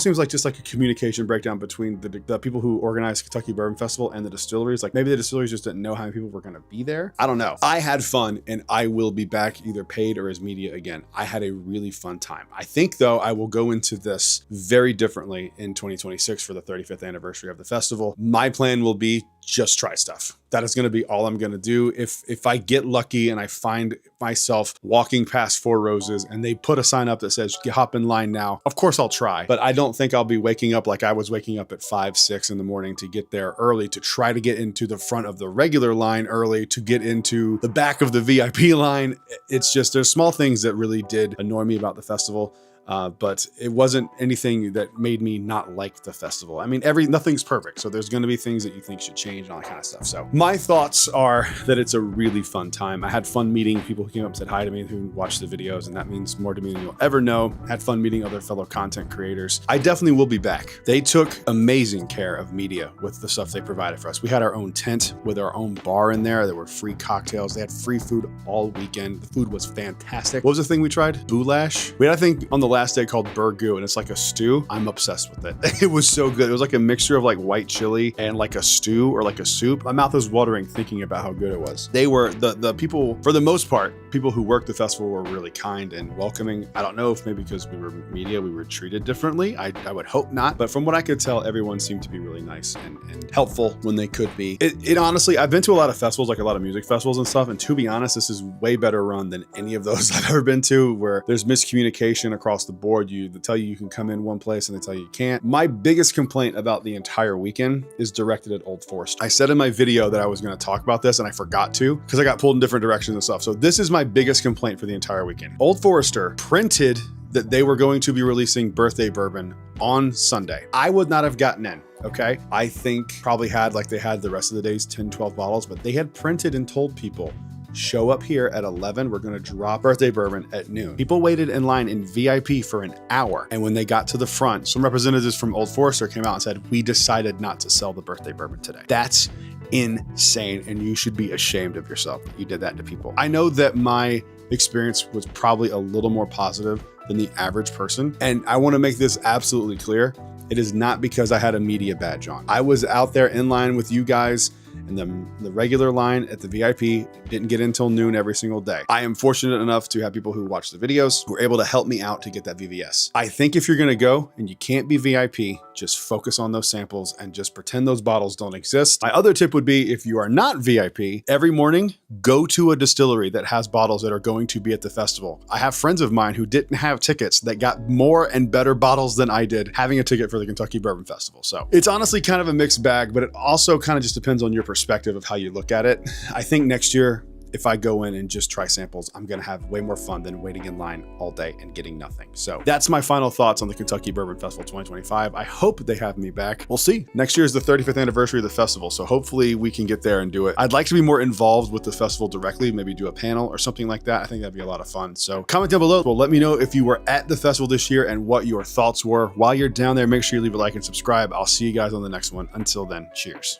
seems like just like a communication breakdown between the people who organized Kentucky Bourbon Festival and the distilleries. Like maybe the distilleries just didn't know how many people were going to be there. I don't know. I had fun, and I will be back either paid or as media again. I had a really fun time. I think though I will go into this very differently in 2026 for the 35th anniversary of the festival. My plan will be just try stuff. That is going to be all I'm going to do. If I get lucky and I find myself walking past Four Roses and they put a sign up that says hop in line now, of course I'll try, but I don't think I'll be waking up like I was waking up at 5, 6 in the morning to get there early, to try to get into the front of the regular line early, to get into the back of the VIP line. It's just, there's small things that really did annoy me about the festival. But it wasn't anything that made me not like the festival. I mean, nothing's perfect. So there's going to be things that you think should change and all that kind of stuff. So my thoughts are that it's a really fun time. I had fun meeting people who came up and said hi to me, who watched the videos, and that means more to me than you'll ever know. Had fun meeting other fellow content creators. I definitely will be back. They took amazing care of media with the stuff they provided for us. We had our own tent with our own bar in there. There were free cocktails. They had free food all weekend. The food was fantastic. What was the thing we tried? Goulash. We had, I think, on the last day called burgoo, and it's like a stew. I'm obsessed with it. It was so good. It was like a mixture of like white chili and like a stew or like a soup. My mouth is watering thinking about how good it was. They were the people, for the most part, people who worked the festival were really kind and welcoming. I don't know if maybe because we were media, we were treated differently. I would hope not, but from what I could tell, everyone seemed to be really nice and helpful when they could be. It honestly, I've been to a lot of festivals, like a lot of music festivals and stuff, and to be honest, this is way better run than any of those I've ever been to, where there's miscommunication across the board. They tell you can come in one place and they tell you you can't. My biggest complaint about the entire weekend is directed at Old Forester. I said in my video that I was going to talk about this and I forgot to, because I got pulled in different directions and stuff. So this is my biggest complaint for the entire weekend. Old Forester printed that they were going to be releasing birthday bourbon on Sunday. I would not have gotten in. Okay. I think probably had, like they had the rest of the days, 10, 12 bottles, but they had printed and told people, show up here at 11. We're going to drop birthday bourbon at noon. People waited in line in VIP for an hour. And when they got to the front, some representatives from Old Forester came out and said, we decided not to sell the birthday bourbon today. That's insane. And you should be ashamed of yourself that you did that to people. I know that my experience was probably a little more positive than the average person. And I want to make this absolutely clear. It is not because I had a media badge on. I was out there in line with you guys, and the regular line at the VIP didn't get in until noon every single day. I am fortunate enough to have people who watch the videos who were able to help me out to get that VVS. I think if you're going to go and you can't be VIP, just focus on those samples and just pretend those bottles don't exist. My other tip would be, if you are not VIP, every morning, go to a distillery that has bottles that are going to be at the festival. I have friends of mine who didn't have tickets that got more and better bottles than I did having a ticket for the Kentucky Bourbon Festival. So it's honestly kind of a mixed bag, but it also kind of just depends on your perspective of how you look at it. I think next year, if I go in and just try samples, I'm going to have way more fun than waiting in line all day and getting nothing. So that's my final thoughts on the Kentucky Bourbon Festival 2025. I hope they have me back. We'll see. Next year is the 35th anniversary of the festival, so hopefully we can get there and do it. I'd like to be more involved with the festival directly, maybe do a panel or something like that. I think that'd be a lot of fun. So comment down below. Well, let me know if you were at the festival this year and what your thoughts were. While you're down there, make sure you leave a like and subscribe. I'll see you guys on the next one. Until then, cheers.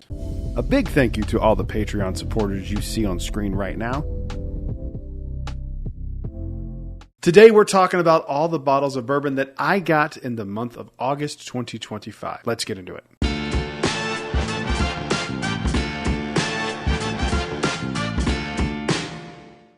A big thank you to all the Patreon supporters you see on screen right now. Today, we're talking about all the bottles of bourbon that I got in the month of August 2025. Let's get into it.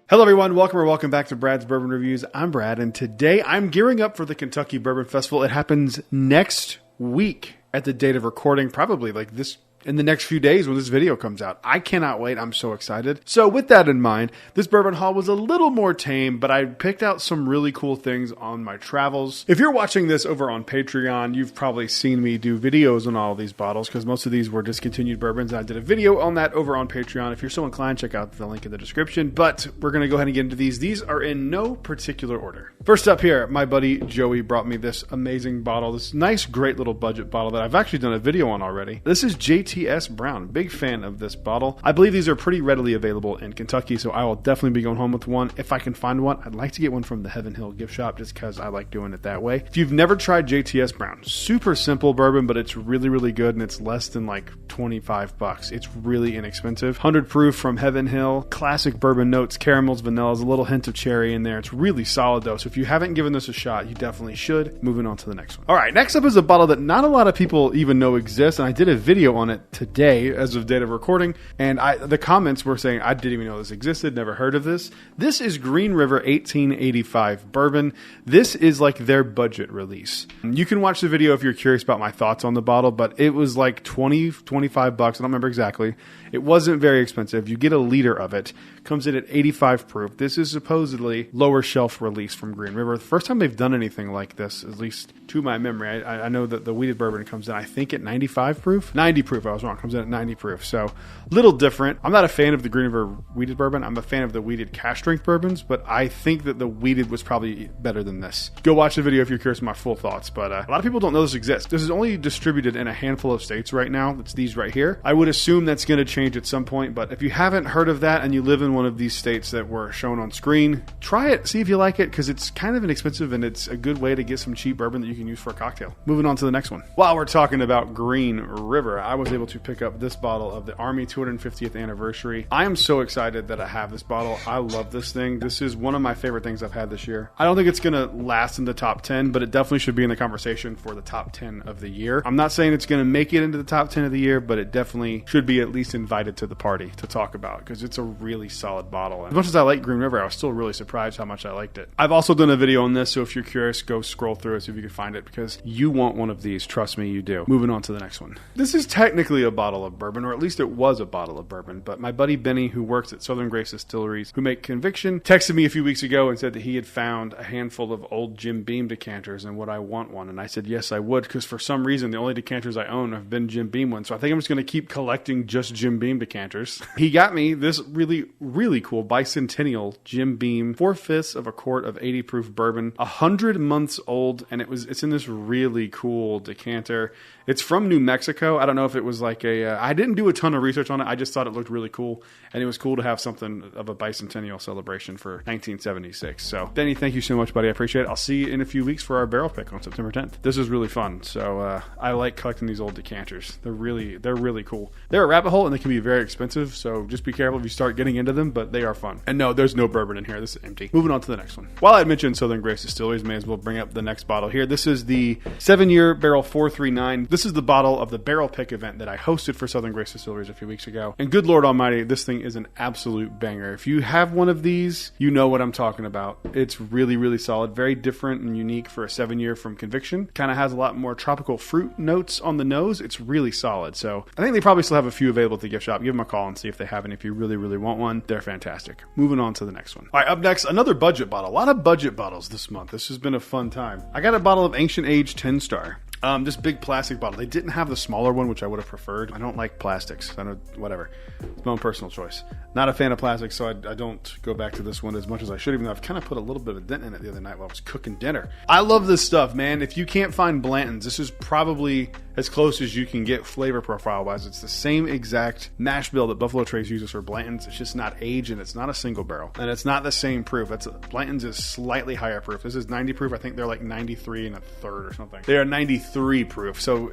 Hello, everyone. Welcome back to Brad's Bourbon Reviews. I'm Brad, and today I'm gearing up for the Kentucky Bourbon Festival. It happens next week at the date of recording, probably like this in the next few days when this video comes out. I cannot wait. I'm so excited. So with that in mind, this bourbon haul was a little more tame, but I picked out some really cool things on my travels. If you're watching this over on Patreon, you've probably seen me do videos on all of these bottles because most of these were discontinued bourbons. I did a video on that over on Patreon. If you're so inclined, check out the link in the description. But we're going to go ahead and get into these. These are in no particular order. First up here, my buddy Joey brought me this amazing bottle, this nice, great little budget bottle that I've actually done a video on already. This is JTS Brown. Big fan of this bottle. I believe these are pretty readily available in Kentucky, so I will definitely be going home with one. If I can find one, I'd like to get one from the Heaven Hill gift shop just because I like doing it that way. If you've never tried JTS Brown, super simple bourbon, but it's really, really good, and it's less than like $25. It's really inexpensive. 100 proof from Heaven Hill. Classic bourbon notes, caramels, vanillas, a little hint of cherry in there. It's really solid though, so if you haven't given this a shot, you definitely should. Moving on to the next one. All right, next up is a bottle that not a lot of people even know exists, and I did a video on it today as of date of recording, and the comments were saying I didn't even know this existed, never heard of this. This is Green River 1885 bourbon. This is like their budget release. You can watch the video if you're curious about my thoughts on the bottle, but it was like $25. I don't remember exactly. It wasn't very expensive. You get a liter of it. Comes in at 85 proof. This is supposedly lower shelf release from Green River. The first time they've done anything like this, at least to my memory. I know that the wheated bourbon comes in, I think, at 95 proof. 90 proof, I was wrong. Comes in at 90 proof. So, little different. I'm not a fan of the Green River wheated bourbon. I'm a fan of the wheated cask strength bourbons, but I think that the wheated was probably better than this. Go watch the video if you're curious of my full thoughts, but a lot of people don't know this exists. This is only distributed in a handful of states right now. It's these right here. I would assume that's going to change at some point, but if you haven't heard of that and you live in one of these states that were shown on screen, try it, see if you like it, because it's kind of inexpensive and it's a good way to get some cheap bourbon that you can use for a cocktail. Moving on to the next one. While we're talking about Green River, I was able to pick up this bottle of the Army 250th anniversary. I am so excited that I have this bottle. I love this thing. This is one of my favorite things I've had this year. I don't think it's going to last in the top 10, but it definitely should be in the conversation for the top 10 of the year. I'm not saying it's going to make it into the top 10 of the year, but it definitely should be at least invited to the party to talk about, because it's a really solid bottle. As much as I like Green River, I was still really surprised how much I liked it. I've also done a video on this, so if you're curious, go scroll through it, see if you can find it, because you want one of these. Trust me, you do. Moving on to the next one. This is technically a bottle of bourbon, or at least it was a bottle of bourbon, but my buddy Benny, who works at Southern Grace Distilleries, who make Conviction, texted me a few weeks ago and said that he had found a handful of old Jim Beam decanters and would I want one, and I said yes, I would, because for some reason the only decanters I own have been Jim Beam ones, so I think I'm just going to keep collecting just Jim Beam decanters. He got me this really, really cool bicentennial Jim Beam 4/5 of a quart of 80 proof bourbon, 100 months old, and it's in this really cool decanter. It's from New Mexico. I don't know if it was like I didn't do a ton of research on it. I just thought it looked really cool, and it was cool to have something of a bicentennial celebration for 1976. So, Benny, thank you so much, buddy. I appreciate it. I'll see you in a few weeks for our barrel pick on September 10th. This is really fun. So, I like collecting these old decanters. They're really cool. They're a rabbit hole, and they can be very expensive, so just be careful if you start getting into them, but they are fun. And no, there's no bourbon in here. This is empty. Moving on to the next one. While I mentioned Southern Grace Distilleries, may as well bring up the next bottle here. This is the 7-year barrel 439. This is the bottle of the barrel pick event that I hosted for Southern Grace Distilleries a few weeks ago. And good Lord Almighty, this thing is an absolute banger. If you have one of these, you know what I'm talking about. It's really, really solid. Very different and unique for a 7-year from Conviction. Kind of has a lot more tropical fruit notes on the nose. It's really solid. So I think they probably still have a few available at the gift shop. Give them a call and see if they have any. If you really, really want one, they're fantastic. Moving on to the next one. All right, up next, another budget bottle. A lot of budget bottles this month. This has been a fun time. I got a bottle of Ancient Age 10 Star. This big plastic bottle. They didn't have the smaller one, which I would have preferred. I don't like plastics. I don't, whatever. It's my own personal choice. Not a fan of plastics, so I don't go back to this one as much as I should, even though I've kind of put a little bit of a dent in it the other night while I was cooking dinner. I love this stuff, man. If you can't find Blanton's, this is probably as close as you can get flavor profile-wise. It's the same exact mash bill that Buffalo Trace uses for Blanton's. It's just not aged, and it's not a single barrel. And it's not the same proof. Blanton's is slightly higher proof. This is 90 proof. I think they're like 93 and a third or something. They are 93 proof. So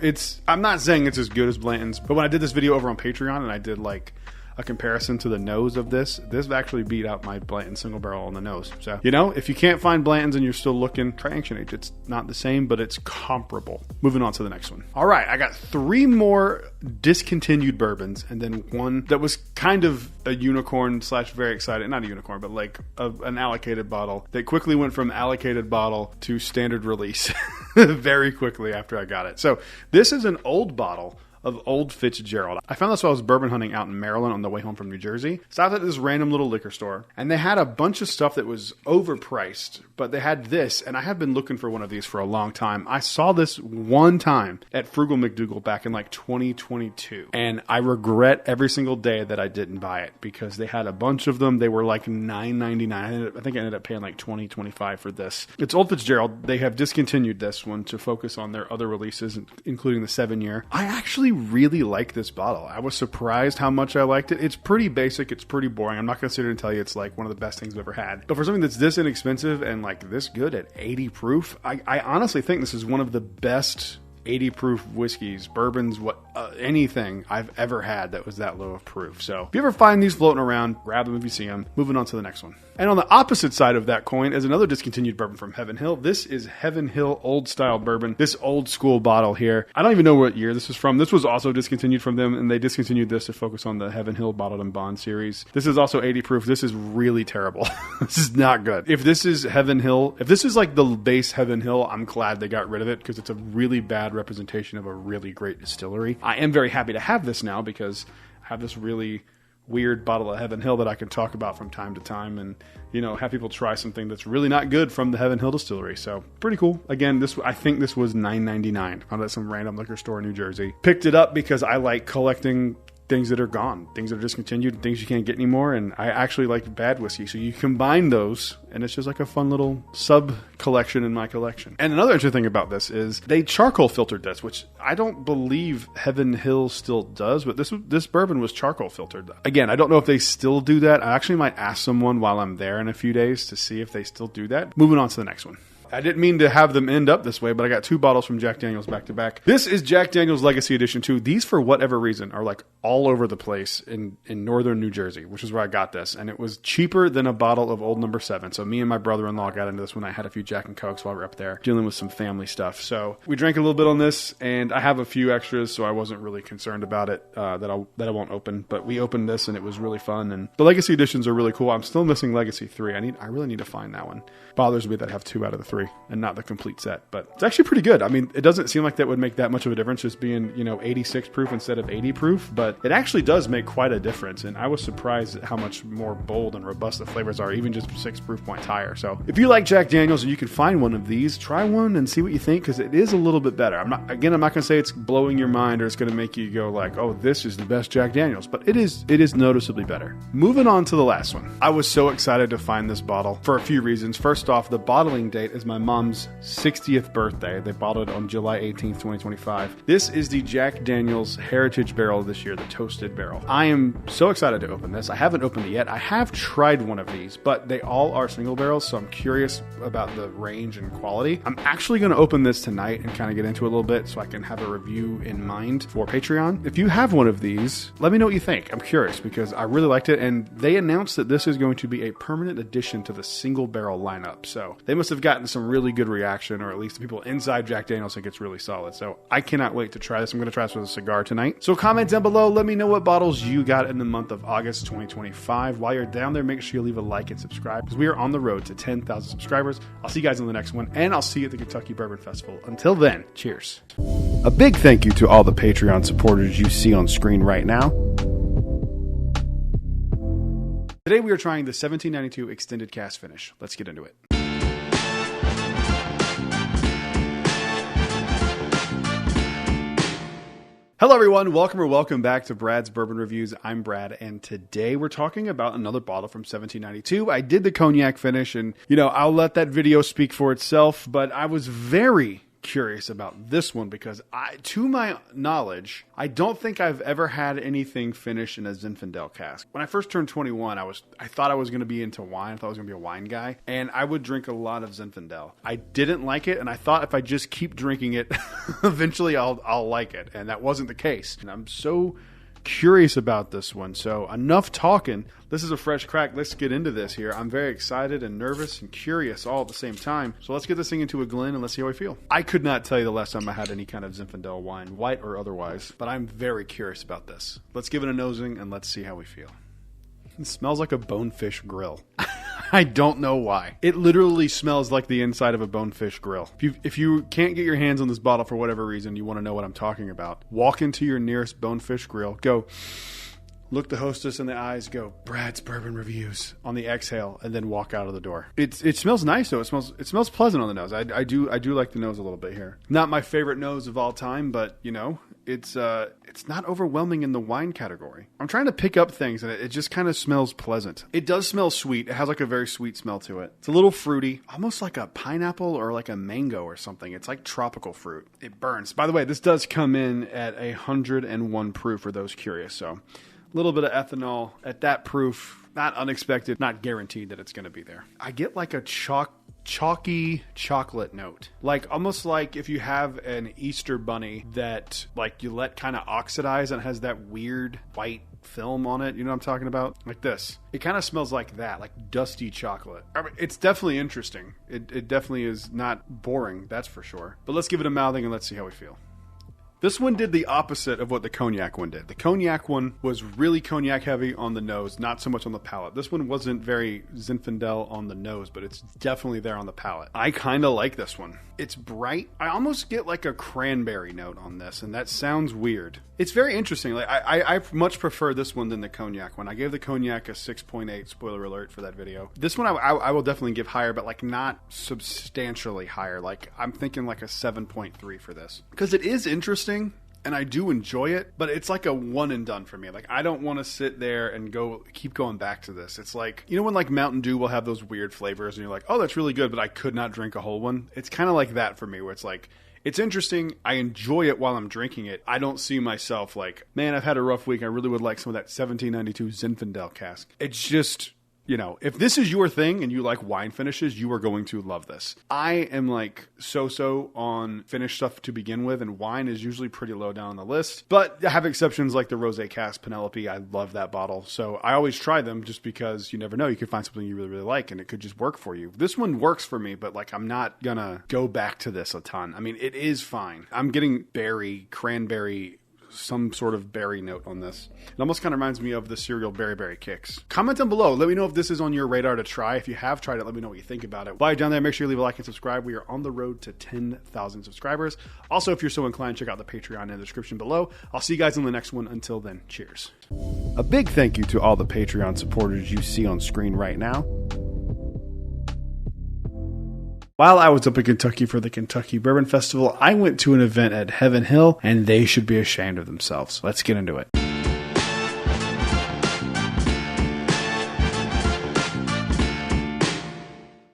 I'm not saying it's as good as Blanton's, but when I did this video over on Patreon and I did like a comparison to the nose of this actually beat out my Blanton single barrel on the nose. So, if you can't find Blanton's and you're still looking, try Ancient Age. It's not the same, but it's comparable. Moving on to the next one. All right, I got 3 more discontinued bourbons and then one that was kind of a unicorn / very excited. Not a unicorn, but like an allocated bottle that quickly went from allocated bottle to standard release very quickly after I got it. So this is an old bottle of Old Fitzgerald. I found this while I was bourbon hunting out in Maryland on the way home from New Jersey. Stopped at this random little liquor store, and they had a bunch of stuff that was overpriced, but they had this, and I have been looking for one of these for a long time. I saw this one time at Frugal McDougal back in like 2022, and I regret every single day that I didn't buy it because they had a bunch of them. They were like $9.99. I think I ended up paying like $20, $25 for this. It's Old Fitzgerald. They have discontinued this one to focus on their other releases, including the 7-year. I actually really like this bottle. I was surprised how much I liked it. It's pretty basic. It's pretty boring. I'm not going to sit here and tell you it's like one of the best things I've ever had. But for something that's this inexpensive and like this good at 80 proof, I honestly think this is one of the best 80 proof whiskeys, bourbons, anything I've ever had that was that low of proof. So if you ever find these floating around, grab them if you see them. Moving on to the next one. And on the opposite side of that coin is another discontinued bourbon from Heaven Hill. This is Heaven Hill Old Style Bourbon. This old school bottle here. I don't even know what year this is from. This was also discontinued from them, and they discontinued this to focus on the Heaven Hill Bottled and Bond series. This is also 80 proof. This is really terrible. This is not good. If this is Heaven Hill, if this is like the base Heaven Hill, I'm glad they got rid of it because it's a really bad representation of a really great distillery. I am very happy to have this now because I have this really weird bottle of Heaven Hill that I can talk about from time to time and, have people try something that's really not good from the Heaven Hill distillery. So pretty cool. Again, I think this was $9.99. Found it at some random liquor store in New Jersey. Picked it up because I like collecting things that are gone, things that are discontinued, things you can't get anymore, and I actually like bad whiskey. So you combine those, and it's just like a fun little sub-collection in my collection. And another interesting thing about this is they charcoal filtered this, which I don't believe Heaven Hill still does, but this bourbon was charcoal filtered. Again, I don't know if they still do that. I actually might ask someone while I'm there in a few days to see if they still do that. Moving on to the next one. I didn't mean to have them end up this way, but I got 2 bottles from Jack Daniel's back to back. This is Jack Daniel's Legacy Edition 2. These, for whatever reason, are like all over the place in northern New Jersey, which is where I got this. And it was cheaper than a bottle of Old Number 7. So me and my brother-in-law got into this when I had a few Jack and Cokes while we were up there dealing with some family stuff. So we drank a little bit on this, and I have a few extras, so I wasn't really concerned about it that I won't open. But we opened this, and it was really fun. And the Legacy Editions are really cool. I'm still missing Legacy 3. I really need to find that one. Bothers me that I have 2 out of the 3 and not the complete set, but it's actually pretty good. I mean, it doesn't seem like that would make that much of a difference just being 86 proof instead of 80 proof, but it actually does make quite a difference, and I was surprised at how much more bold and robust the flavors are, even just 6 proof points higher. So if you like Jack Daniel's and you can find one of these, try one and see what you think, because it is a little bit better. I'm not going to say it's blowing your mind or it's going to make you go like, oh, this is the best Jack Daniel's, but it is noticeably better. Moving on to the last one. I was so excited to find this bottle for a few reasons. First off, the bottling date is my mom's 60th birthday. They bottled it on July 18th, 2025. This is the Jack Daniel's Heritage Barrel this year, the Toasted Barrel. I am so excited to open this. I haven't opened it yet. I have tried one of these, but they all are single barrels, so I'm curious about the range and quality. I'm actually going to open this tonight and kind of get into it a little bit so I can have a review in mind for Patreon. If you have one of these, let me know what you think. I'm curious because I really liked it, and they announced that this is going to be a permanent addition to the single barrel lineup, so they must have gotten some really good reaction, or at least the people inside Jack Daniel's think it's really solid. So I cannot wait to try this. I'm going to try this with a cigar tonight. So comment down below. Let me know what bottles you got in the month of August 2025. While you're down there, make sure you leave a like and subscribe because we are on the road to 10,000 subscribers. I'll see you guys on the next one, and I'll see you at the Kentucky Bourbon Festival. Until then, cheers. A big thank you to all the Patreon supporters you see on screen right now. Today we are trying the 1792 Extended Cast Finish. Let's get into it. Hello, everyone. Welcome back to Brad's Bourbon Reviews. I'm Brad, and today we're talking about another bottle from 1792. I did the cognac finish, and, I'll let that video speak for itself, but I was very curious about this one because to my knowledge, I don't think I've ever had anything finished in a Zinfandel cask. When I first turned 21, I thought I was going to be into wine. I thought I was going to be a wine guy, and I would drink a lot of Zinfandel. I didn't like it, and I thought if I just keep drinking it, eventually I'll like it, and that wasn't the case. And I'm so curious about this one. So enough talking. This is a fresh crack. Let's get into this here. I'm very excited and nervous and curious all at the same time. So let's get this thing into a Glen and let's see how I feel. I could not tell you the last time I had any kind of Zinfandel wine, white or otherwise, but I'm very curious about this. Let's give it a nosing and let's see how we feel. It smells like a bonefish grill. I don't know why. It literally smells like the inside of a bonefish grill. If you can't get your hands on this bottle for whatever reason, you want to know what I'm talking about, walk into your nearest bonefish grill, go look the hostess in the eyes, go, Brad's Bourbon Reviews on the exhale, and then walk out of the door. It smells nice though. It smells pleasant on the nose. I do like the nose a little bit here. Not my favorite nose of all time, but it's not overwhelming in the wine category. I'm trying to pick up things and it just kind of smells pleasant. It does smell sweet. It has like a very sweet smell to it. It's a little fruity, almost like a pineapple or like a mango or something. It's like tropical fruit. It burns. By the way, this does come in at 101 proof for those curious. So a little bit of ethanol at that proof, not unexpected, not guaranteed that it's going to be there. I get like a chalky chocolate note, like almost like if you have an Easter bunny that like you let kind of oxidize and has that weird white film on it. You know what I'm talking about? Like this. It kind of smells like that, like dusty chocolate. I mean, it's definitely interesting. It definitely is not boring, that's for sure. But let's give it a mouthing and let's see how we feel. This one did the opposite of what the cognac one did. The cognac one was really cognac heavy on the nose, not so much on the palate. This one wasn't very Zinfandel on the nose, but it's definitely there on the palate. I kind of like this one. It's bright. I almost get like a cranberry note on this, and that sounds weird. It's very interesting. Like I much prefer this one than the cognac one. I gave the cognac a 6.8, spoiler alert for that video. This one I will definitely give higher, but like not substantially higher. Like I'm thinking like a 7.3 for this. Because it is interesting. And I do enjoy it, but it's like a one and done for me. Like I don't want to sit there and keep going back to this. It's like, when like Mountain Dew will have those weird flavors and you're like, oh, that's really good, but I could not drink a whole one. It's kind of like that for me where it's like, it's interesting. I enjoy it while I'm drinking it. I don't see myself like, man, I've had a rough week. I really would like some of that 1792 Zinfandel cask. It's just, if this is your thing and you like wine finishes, you are going to love this. I am like so on finished stuff to begin with, and wine is usually pretty low down on the list. But I have exceptions like the Rosé Cask Penelope. I love that bottle. So I always try them just because you never know. You could find something you really, really like and it could just work for you. This one works for me, but like I'm not gonna go back to this a ton. I mean, it is fine. I'm getting cranberry, some sort of berry note on this. It almost kind of reminds me of the cereal Berry Kicks. Comment down below. Let me know if this is on your radar to try. If you have tried it, let me know what you think about it. While you're down there, make sure you leave a like and subscribe. We are on the road to 10,000 subscribers. Also, if you're so inclined, check out the Patreon in the description below. I'll see you guys in the next one. Until then, cheers. A big thank you to all the Patreon supporters you see on screen right now. While I was up in Kentucky for the Kentucky Bourbon Festival, I went to an event at Heaven Hill, and they should be ashamed of themselves. Let's get into it.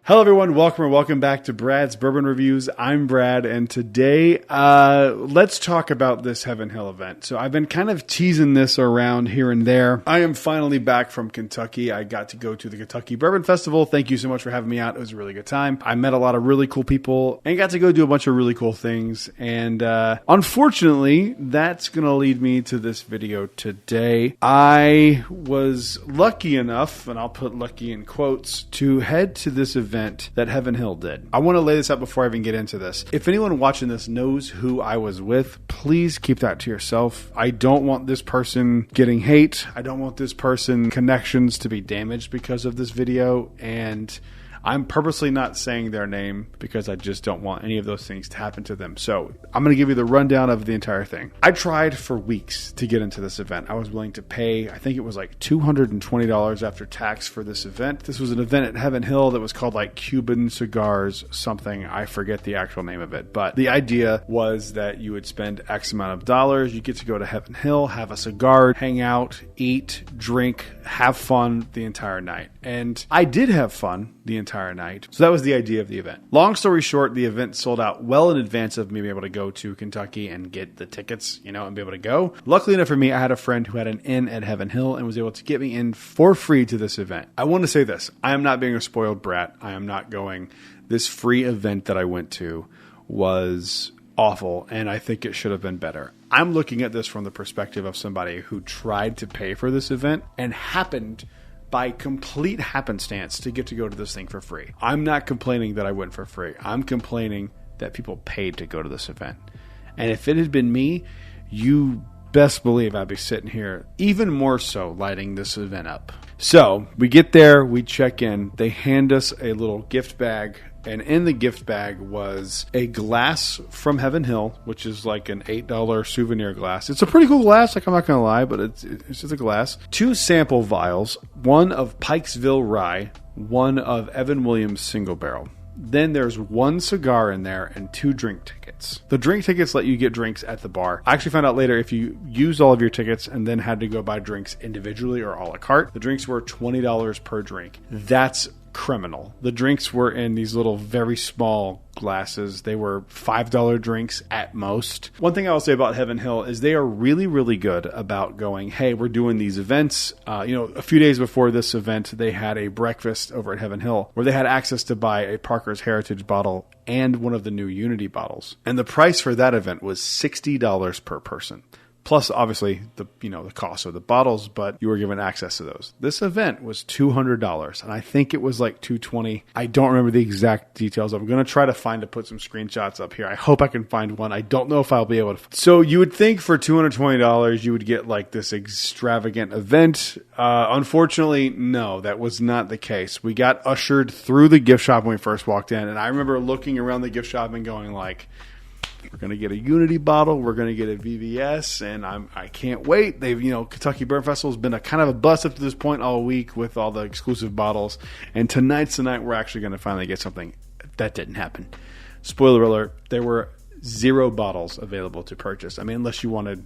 Hello, everyone. Welcome back to Brad's Bourbon Reviews. I'm Brad, and today, let's talk about this Heaven Hill event. So I've been kind of teasing this around here and there. I am finally back from Kentucky. I got to go to the Kentucky Bourbon Festival. Thank you so much for having me out. It was a really good time. I met a lot of really cool people and got to go do a bunch of really cool things. And unfortunately, that's going to lead me to this video today. I was lucky enough, and I'll put lucky in quotes, to head to this event that Heaven Hill did. I want to lay this out before I even get into this. If anyone watching this knows who I was with, please keep that to yourself. I don't want this person getting hate. I don't want this person connections to be damaged because of this video. And I'm purposely not saying their name because I just don't want any of those things to happen to them. So I'm going to give you the rundown of the entire thing. I tried for weeks to get into this event. I was willing to pay, I think it was like $220 after tax for this event. This was an event at Heaven Hill that was called like Cuban Cigars something. I forget the actual name of it. But the idea was that you would spend X amount of dollars. You get to go to Heaven Hill, have a cigar, hang out, eat, drink, have fun the entire night. And I did have fun the entire night. So that was the idea of the event. Long story short, the event sold out well in advance of me being able to go to Kentucky and get the tickets, and be able to go. Luckily enough for me, I had a friend who had an inn at Heaven Hill and was able to get me in for free to this event. I want to say this. I am not being a spoiled brat. I am not going. This free event that I went to was awful, and I think it should have been better. I'm looking at this from the perspective of somebody who tried to pay for this event and happened by complete happenstance to get to go to this thing for free. I'm not complaining that I went for free. I'm complaining that people paid to go to this event. And if it had been me, you best believe I'd be sitting here even more so lighting this event up. So we get there, we check in, they hand us a little gift bag, and in the gift bag was a glass from Heaven Hill, which is like an $8 souvenir glass. It's a pretty cool glass, like I'm not going to lie, but it's just a glass. 2 sample vials, one of Pikesville Rye, one of Evan Williams Single Barrel. Then there's 1 cigar in there and 2 drink tickets. The drink tickets let you get drinks at the bar. I actually found out later if you used all of your tickets and then had to go buy drinks individually or a la carte, the drinks were $20 per drink. That's criminal. The drinks were in these little very small glasses. They were $5 drinks at most. One thing I will say about Heaven Hill is they are really, really good about going, hey, we're doing these events. A few days before this event, they had a breakfast over at Heaven Hill where they had access to buy a Parker's Heritage bottle and one of the new Unity bottles. And the price for that event was $60 per person. Plus, obviously, the cost of the bottles, but you were given access to those. This event was $200, and I think it was like $220. I don't remember the exact details. I'm going to try to put some screenshots up here. I hope I can find one. I don't know if I'll be able to. So you would think for $220, you would get like this extravagant event. Unfortunately, no, that was not the case. We got ushered through the gift shop when we first walked in, and I remember looking around the gift shop and going like, we're going to get a Unity bottle. We're going to get a VVS, and I can't wait. Kentucky Bourbon Festival has been a kind of a bust up to this point all week with all the exclusive bottles. And tonight's the night we're actually going to finally get something. That didn't happen. Spoiler alert, there were 0 bottles available to purchase. I mean, unless you wanted,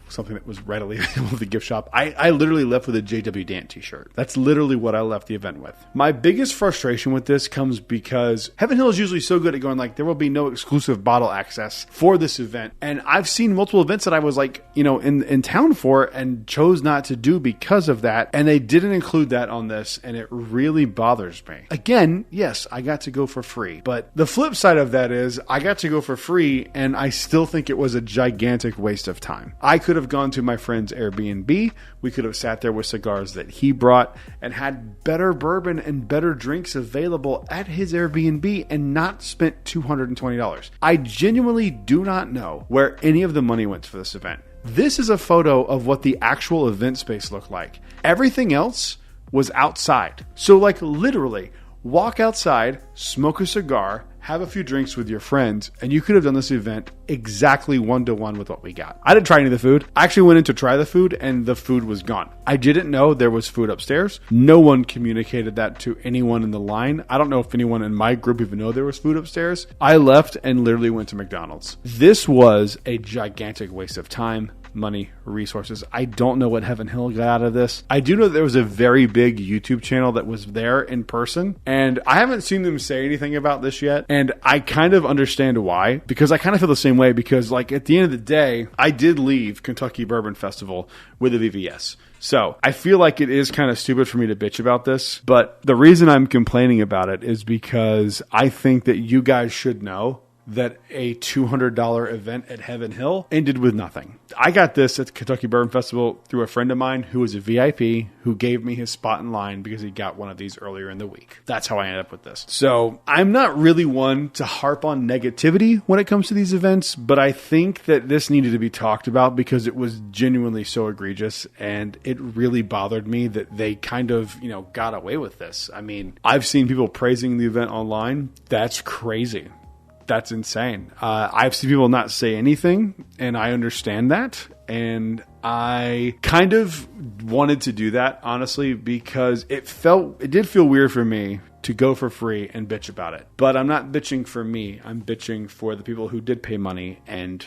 something that was readily available at the gift shop. I literally left with a J.W. Dant t-shirt. That's literally what I left the event with. My biggest frustration with this comes because Heaven Hill is usually so good at going like, there will be no exclusive bottle access for this event. And I've seen multiple events that I was like, in town for and chose not to do because of that. And they didn't include that on this. And it really bothers me. Again, yes, I got to go for free. But the flip side of that is I got to go for free, and I still think it was a gigantic waste of time. I could have gone to my friend's Airbnb. We could have sat there with cigars that he brought and had better bourbon and better drinks available at his Airbnb and not spent $220. I genuinely do not know where any of the money went for this event. This is a photo of what the actual event space looked like. Everything else was outside. So like literally walk outside, smoke a cigar, have a few drinks with your friends, and you could have done this event exactly 1-to-1 with what we got. I didn't try any of the food. I actually went in to try the food, and the food was gone. I didn't know there was food upstairs. No one communicated that to anyone in the line. I don't know if anyone in my group even know there was food upstairs. I left and literally went to McDonald's. This was a gigantic waste of time, money, resources. I don't know what Heaven Hill got out of this. I do know that there was a very big YouTube channel that was there in person, and I haven't seen them say anything about this yet, and I kind of understand why, because I kind of feel the same way, because like at the end of the day, I did leave Kentucky Bourbon Festival with a VVS. So I feel like it is kind of stupid for me to bitch about this, but the reason I'm complaining about it is because I think that you guys should know that a $200 event at Heaven Hill ended with nothing. I got this at the Kentucky Bourbon Festival through a friend of mine who was a VIP who gave me his spot in line because he got one of these earlier in the week. That's how I ended up with this. So I'm not really one to harp on negativity when it comes to these events, but I think that this needed to be talked about because it was genuinely so egregious, and it really bothered me that they kind of, got away with this. I mean, I've seen people praising the event online. That's crazy. That's insane. I've seen people not say anything, and I understand that. And I kind of wanted to do that, honestly, because it did feel weird for me to go for free and bitch about it. But I'm not bitching for me. I'm bitching for the people who did pay money and,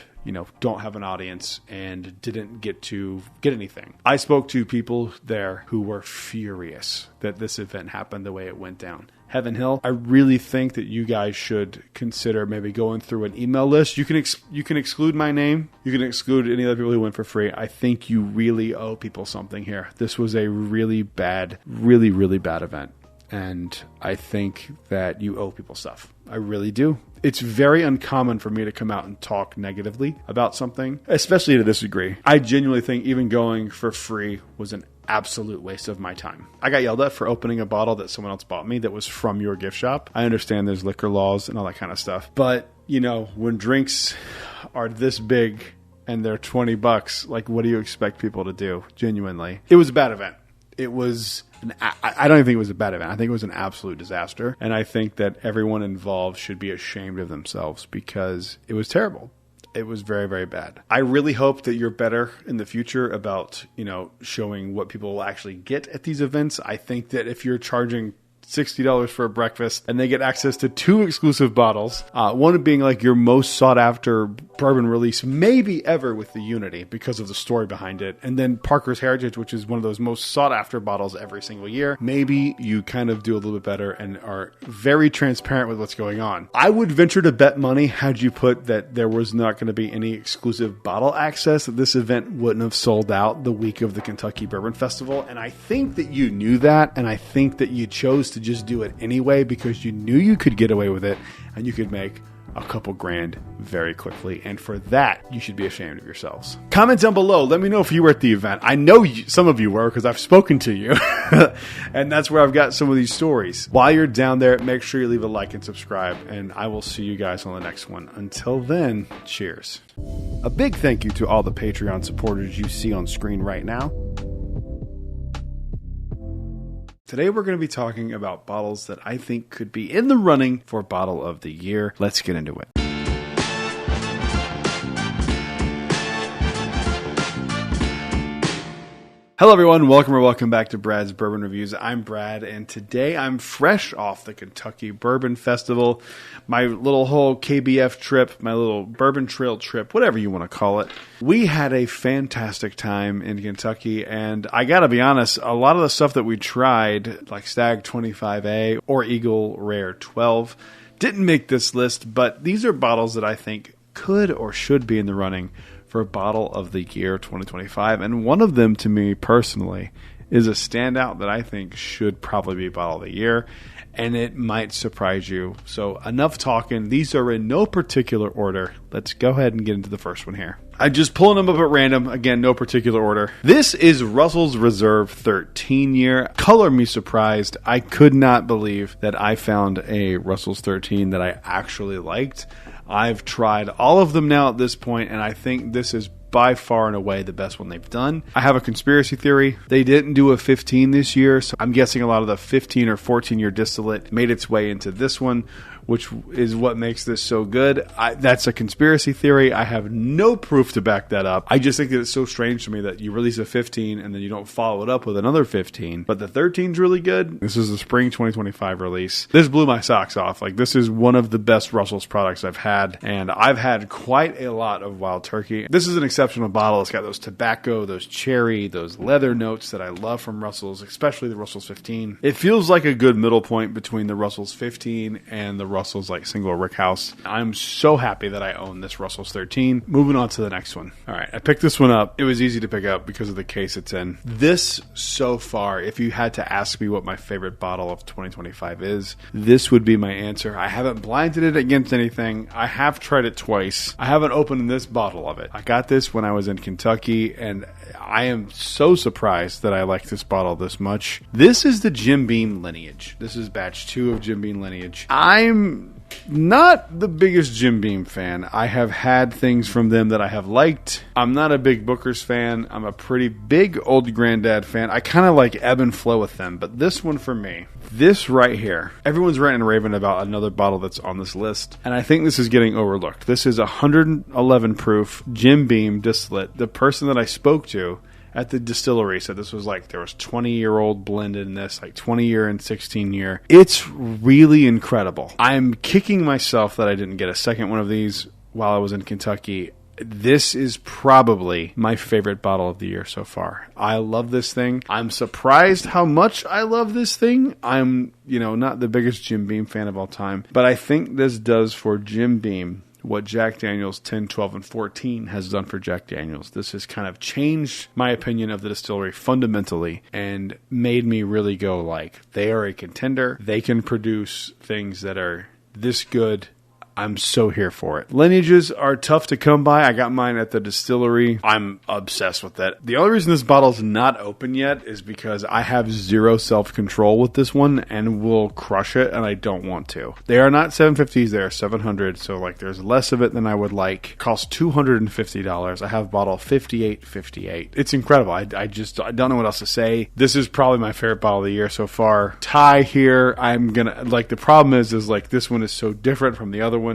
don't have an audience and didn't get to get anything. I spoke to people there who were furious that this event happened the way it went down. Heaven Hill, I really think that you guys should consider maybe going through an email list. You can exclude my name. You can exclude any other people who went for free. I think you really owe people something here. This was a really bad, really, really bad event. And I think that you owe people stuff. I really do. It's very uncommon for me to come out and talk negatively about something, especially to this degree. I genuinely think even going for free was an absolute waste of my time. I got yelled at for opening a bottle that someone else bought me that was from your gift shop. I understand there's liquor laws and all that kind of stuff. But, when drinks are this big and they're $20, like, what do you expect people to do? Genuinely. It was a bad event. It was I don't even think it was a bad event. I think it was an absolute disaster. And I think that everyone involved should be ashamed of themselves because it was terrible. It was very, very bad. I really hope that you're better in the future about, showing what people will actually get at these events. I think that if you're charging $60 for a breakfast and they get access to 2 exclusive bottles, one being like your most sought after bourbon release maybe ever with the Unity because of the story behind it, and then Parker's Heritage, which is one of those most sought after bottles every single year. Maybe you kind of do a little bit better and are very transparent with what's going on. I would venture to bet money had you put that there was not going to be any exclusive bottle access, that this event wouldn't have sold out the week of the Kentucky Bourbon Festival. And I think that you knew that, and I think that you chose to just do it anyway because you knew you could get away with it and you could make a couple grand very quickly. And for that, you should be ashamed of yourselves. Comment down below. Let me know if you were at the event. I know some of you were because I've spoken to you. And that's where I've got some of these stories. While you're down there, make sure you leave a like and subscribe. And I will see you guys on the next one. Until then, cheers. A big thank you to all the Patreon supporters you see on screen right now. Today we're going to be talking about bottles that I think could be in the running for Bottle of the Year. Let's get into it. Hello everyone, welcome back to Brad's Bourbon Reviews. I'm Brad, and today I'm fresh off the Kentucky Bourbon Festival, my little whole KBF trip, my little Bourbon Trail trip, whatever you want to call it. We had a fantastic time in Kentucky, and I gotta be honest, a lot of the stuff that we tried, like Stag 25A or Eagle Rare 12, didn't make this list, but these are bottles that I think could or should be in the running for Bottle of the Year 2025. And one of them, to me personally, is a standout that I think should probably be Bottle of the Year, and it might surprise you. So enough talking. These are in no particular order. Let's go ahead and get into the first one here. I'm just pulling them up at random. Again, no particular order. This is Russell's Reserve 13 year. Color me surprised. I could not believe that I found a Russell's 13 that I actually liked. I've tried all of them now at this point, and I think this is by far and away the best one they've done. I have a conspiracy theory. They didn't do a 15 this year, so I'm guessing a lot of the 15 or 14 year distillate made its way into this one, which is what makes this so good. That's a conspiracy theory. I have no proof to back that up. I just think that it's so strange to me that you release a 15 and then you don't follow it up with another 15. But the 13 is really good. This is the spring 2025 release. This blew my socks off. Like, this is one of the best Russell's products I've had, and I've had quite a lot of Wild Turkey. This is an exceptional bottle. It's got those tobacco, those cherry, those leather notes that I love from Russell's, especially the Russell's 15. It feels like a good middle point between the Russell's 15 and the Russell's like single rickhouse. I'm so happy that I own this Russell's 13. Moving on to the next one. All right, I picked this one up. It was easy to pick up because of the case it's in. This so far, if you had to ask me what my favorite bottle of 2025 is, this would be my answer. I haven't blinded it against anything. I have tried it twice. I haven't opened this bottle of it. I got this when I was in Kentucky, and I am so surprised that I like this bottle this much. This is the Jim Beam lineage. This is batch 2 of Jim Beam lineage. I'm not the biggest Jim Beam fan. I have had things from them that I have liked. I'm not a big Booker's fan. I'm a pretty big Old Granddad fan. I kind of like ebb and flow with them, but this one for me, this right here, everyone's ranting and raving about another bottle that's on this list, and I think this is getting overlooked. This is 111 proof Jim Beam distillate. The person that I spoke to at the distillery said this was like, there was 20-year-old blended in this, like 20-year and 16-year. It's really incredible. I'm kicking myself that I didn't get a second one of these while I was in Kentucky. This is probably my favorite bottle of the year so far. I love this thing. I'm surprised how much I love this thing. I'm, not the biggest Jim Beam fan of all time, but I think this does for Jim Beam what Jack Daniel's 10, 12, and 14 has done for Jack Daniel's. This has kind of changed my opinion of the distillery fundamentally and made me really go like, they are a contender. They can produce things that are this good. I'm so here for it. Lineages are tough to come by. I got mine at the distillery. I'm obsessed with that. The only reason this bottle's not open yet is because I have zero self-control with this one and will crush it, and I don't want to. They are not 750s. They are 700, so like there's less of it than I would like. Costs $250. I have bottle 5858. It's incredible. I don't know what else to say. This is probably my favorite bottle of the year so far. Tie here. I'm gonna, like, the problem is like this one is so different from the other one.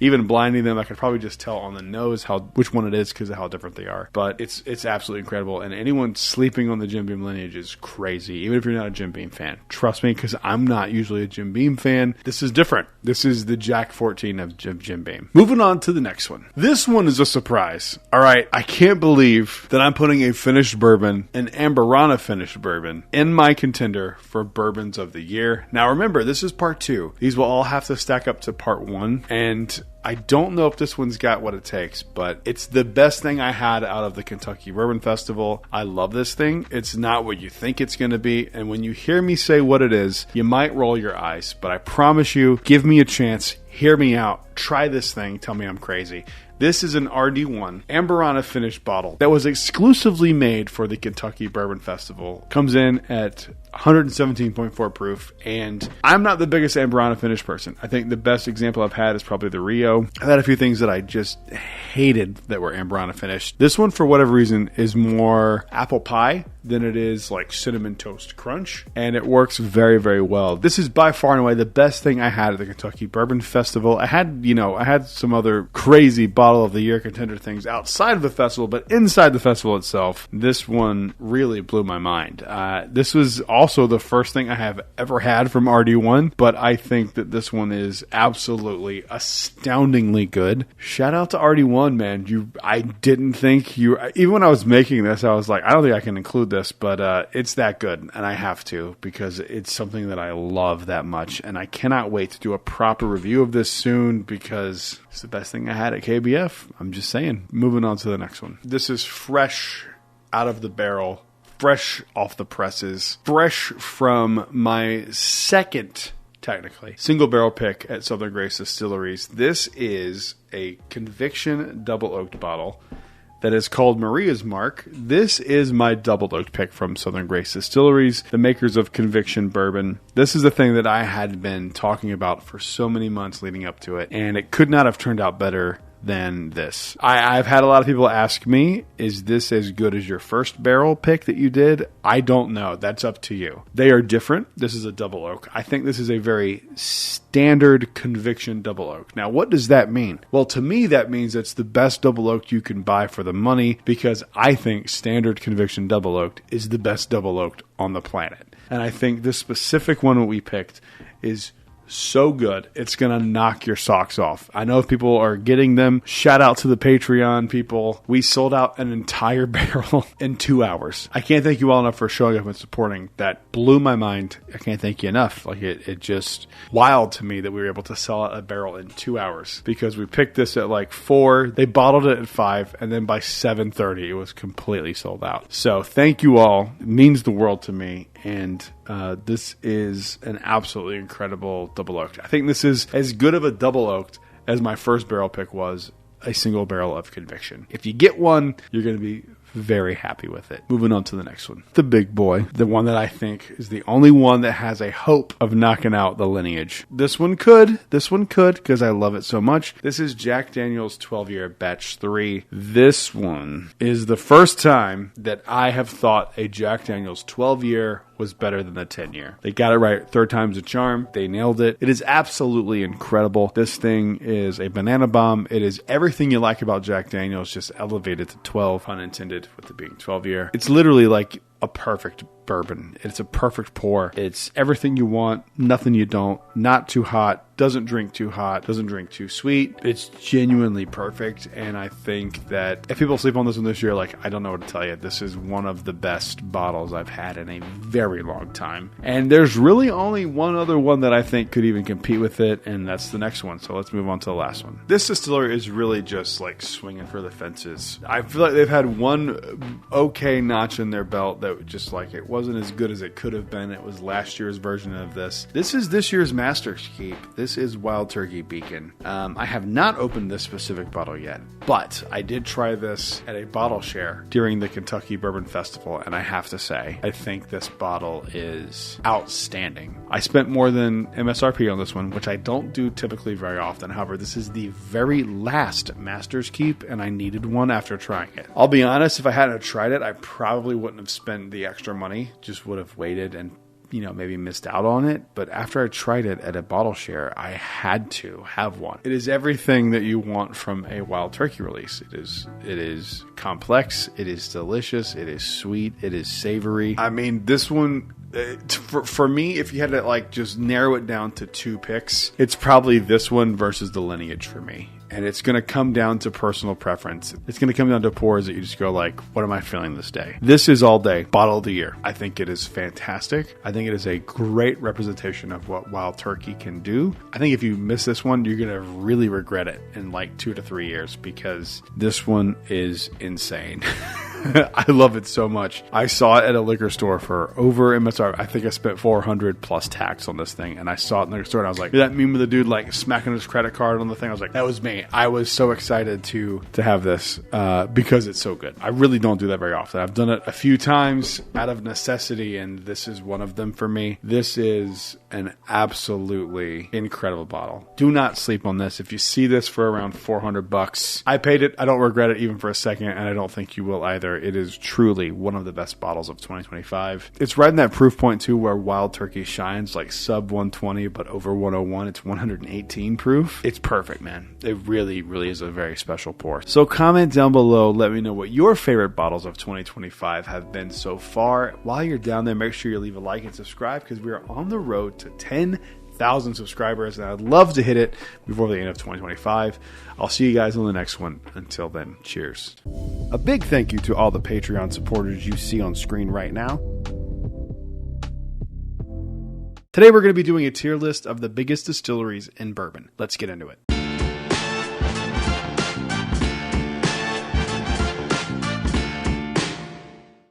Even blinding them, I could probably just tell on the nose which one it is because of how different they are. But it's absolutely incredible. And anyone sleeping on the Jim Beam lineage is crazy, even if you're not a Jim Beam fan. Trust me, because I'm not usually a Jim Beam fan. This is different. This is the Jack 14 of Jim Beam. Moving on to the next one. This one is a surprise. All right, I can't believe that I'm putting a finished bourbon, an Amberana finished bourbon, in my contender for bourbons of the year. Now remember, this is part 2. These will all have to stack up to part 1. And I don't know if this one's got what it takes, but it's the best thing I had out of the Kentucky Bourbon Festival. I love this thing. It's not what you think it's going to be. And when you hear me say what it is, you might roll your eyes. But I promise you, give me a chance. Hear me out. Try this thing. Tell me I'm crazy. This is an RD1 Amberana finished bottle that was exclusively made for the Kentucky Bourbon Festival. Comes in at 117.4 proof, and I'm not the biggest Amberana finished person. I think the best example I've had is probably the Rio. I've had a few things that I just hated that were Amberana finished. This one, for whatever reason, is more apple pie than it is like cinnamon toast crunch, and it works very, very well. This is by far and away the best thing I had at the Kentucky Bourbon Festival. I had some other crazy bottle of the year contender things outside of the festival, but inside the festival itself, this one really blew my mind. This was also the first thing I have ever had from RD1, but I think that this one is absolutely astoundingly good. Shout out to RD1, man. I didn't think even when I was making this, I was like, I don't think I can include this, but it's that good, and I have to because it's something that I love that much, and I cannot wait to do a proper review of this soon because it's the best thing I had at KBF. I'm just saying. Moving on to the next one. This is fresh out of the barrel, fresh off the presses, fresh from my second, technically, single barrel pick at Southern Grace Distilleries. This is a Conviction double oaked bottle that is called Maria's Mark. This is my double oaked pick from Southern Grace Distilleries, the makers of Conviction Bourbon. This is the thing that I had been talking about for so many months leading up to it, and it could not have turned out better than this. I've had a lot of people ask me, is this as good as your first barrel pick that you did? I don't know. That's up to you. They are different. This is a double oak. I think this is a very standard Conviction double oak. Now, what does that mean? Well, to me, that means it's the best double oak you can buy for the money because I think standard Conviction double oaked is the best double oaked on the planet. And I think this specific one that we picked is so good. It's going to knock your socks off. I know if people are getting them, shout out to the Patreon people. We sold out an entire barrel in 2 hours. I can't thank you all enough for showing up and supporting. That blew my mind. I can't thank you enough. Like it just wild to me that we were able to sell out a barrel in 2 hours, because we picked this at like 4. They bottled it at 5, and then by 7:30 it was completely sold out. So thank you all. It means the world to me. And this is an absolutely incredible double oaked. I think this is as good of a double oaked as my first barrel pick was a single barrel of conviction. If you get one, you're going to be very happy with it. Moving on to the next one. The big boy. The one that I think is the only one that has a hope of knocking out the lineage. This one could, because I love it so much. This is Jack Daniel's 12-year Batch 3. This one is the first time that I have thought a Jack Daniel's 12-year was better than the 10-year. They got it right. Third time's a charm. They nailed it. It is absolutely incredible. This thing is a banana bomb. It is everything you like about Jack Daniel's, just elevated to 12, pun intended, with it being 12-year. It's literally like a perfect bourbon. It's a perfect pour. It's everything you want, nothing you don't. Not too hot, doesn't drink too hot, doesn't drink too sweet. It's genuinely perfect, and I think that if people sleep on this one this year, like, I don't know what to tell you. This is one of the best bottles I've had in a very long time. And there's really only one other one that I think could even compete with it, and that's the next one. So let's move on to the last one. This distillery is really just like swinging for the fences. I feel like they've had one okay notch in their belt that just like it wasn't as good as it could have been. It was last year's version of this. This is this year's Master's Keep. This is Wild Turkey Beacon. I have not opened this specific bottle yet, but I did try this at a bottle share during the Kentucky Bourbon Festival, and I have to say, I think this bottle is outstanding. I spent more than MSRP on this one, which I don't do typically very often. However, this is the very last Master's Keep, and I needed one after trying it. I'll be honest, if I hadn't tried it, I probably wouldn't have spent the extra money, just would have waited and maybe missed out on it. But after I tried it at a bottle share, I had to have one. It is everything that you want from a Wild Turkey release. It is complex. It is delicious. It is sweet. It is savory. I mean, this one, for me, if you had to like just narrow it down to 2 picks, it's probably this one versus the Lineage for me. And it's going to come down to personal preference. It's going to come down to pours that you just go like, what am I feeling this day? This is all day. Bottle of the year. I think it is fantastic. I think it is a great representation of what Wild Turkey can do. I think if you miss this one, you're going to really regret it in like 2 to 3 years, because this one is insane. I love it so much. I saw it at a liquor store for over MSR. I think I spent $400 plus tax on this thing, and I saw it in the liquor store, and I was like, that meme with the dude like smacking his credit card on the thing. I was like, that was me. I was so excited to have this because it's so good. I really don't do that very often. I've done it a few times out of necessity, and this is one of them for me. This is an absolutely incredible bottle. Do not sleep on this. If you see this for around $400, I paid it. I don't regret it even for a second, and I don't think you will either. It is truly one of the best bottles of 2025. It's right in that proof point too where Wild Turkey shines, like sub 120 but over 101. It's 118 proof. It's perfect, man. It really, really is a very special pour. So comment down below. Let me know what your favorite bottles of 2025 have been so far. While you're down there, make sure you leave a like and subscribe, because we are on the road to 10,000 subscribers, and I'd love to hit it before the end of 2025. I'll see you guys on the next one. Until then, cheers. A big thank you to all the Patreon supporters you see on screen right now. Today we're going to be doing a tier list of the biggest distilleries in bourbon. Let's get into it.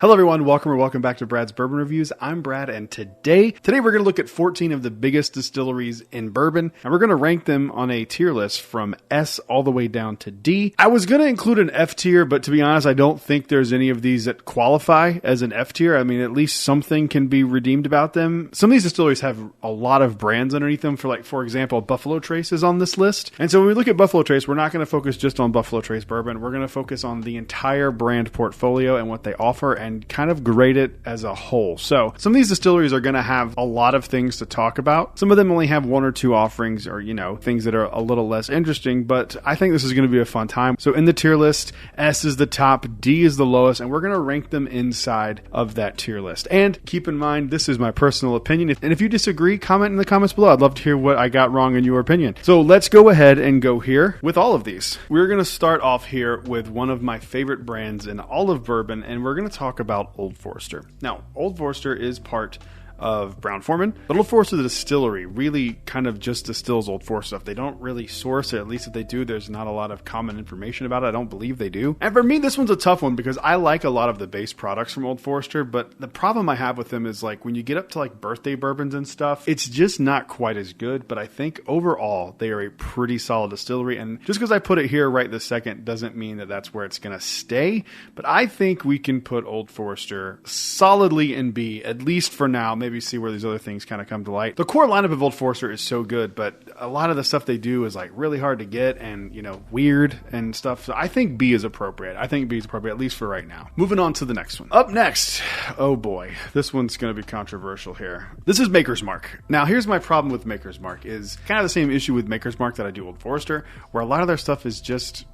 Hello everyone, welcome back to Brad's Bourbon Reviews. I'm Brad, and today we're going to look at 14 of the biggest distilleries in bourbon, and we're going to rank them on a tier list from S all the way down to D. I was going to include an F tier, but to be honest, I don't think there's any of these that qualify as an F tier. I mean, at least something can be redeemed about them. Some of these distilleries have a lot of brands underneath them. For example, Buffalo Trace is on this list. And so when we look at Buffalo Trace, we're not going to focus just on Buffalo Trace bourbon. We're going to focus on the entire brand portfolio and what they offer, and and kind of grade it as a whole. So some of these distilleries are going to have a lot of things to talk about. Some of them only have one or two offerings or, things that are a little less interesting, but I think this is going to be a fun time. So in the tier list, S is the top, D is the lowest, and we're going to rank them inside of that tier list. And keep in mind, this is my personal opinion. And if you disagree, comment in the comments below. I'd love to hear what I got wrong in your opinion. So let's go ahead and go here with all of these. We're going to start off here with one of my favorite brands in all of bourbon, and we're going to talk about Old Forester. Now, Old Forester is part of Brown-Forman, but Old Forester, the distillery, really kind of just distills Old Forester stuff. They don't really source it. At least if they do, there's not a lot of common information about it. I don't believe they do. And for me, this one's a tough one because I like a lot of the base products from Old Forester, but the problem I have with them is like when you get up to like birthday bourbons and stuff, it's just not quite as good. But I think overall, they are a pretty solid distillery. And just because I put it here right this second doesn't mean that that's where it's going to stay. But I think we can put Old Forester solidly in B, at least for now. Maybe see where these other things kind of come to light. The core lineup of Old Forester is so good, but a lot of the stuff they do is like really hard to get and, weird and stuff. So I think B is appropriate. I think B is appropriate, at least for right now. Moving on to the next one. Up next, oh boy, this one's going to be controversial here. This is Maker's Mark. Now, here's my problem with Maker's Mark is kind of the same issue with Maker's Mark that I do Old Forester, where a lot of their stuff is just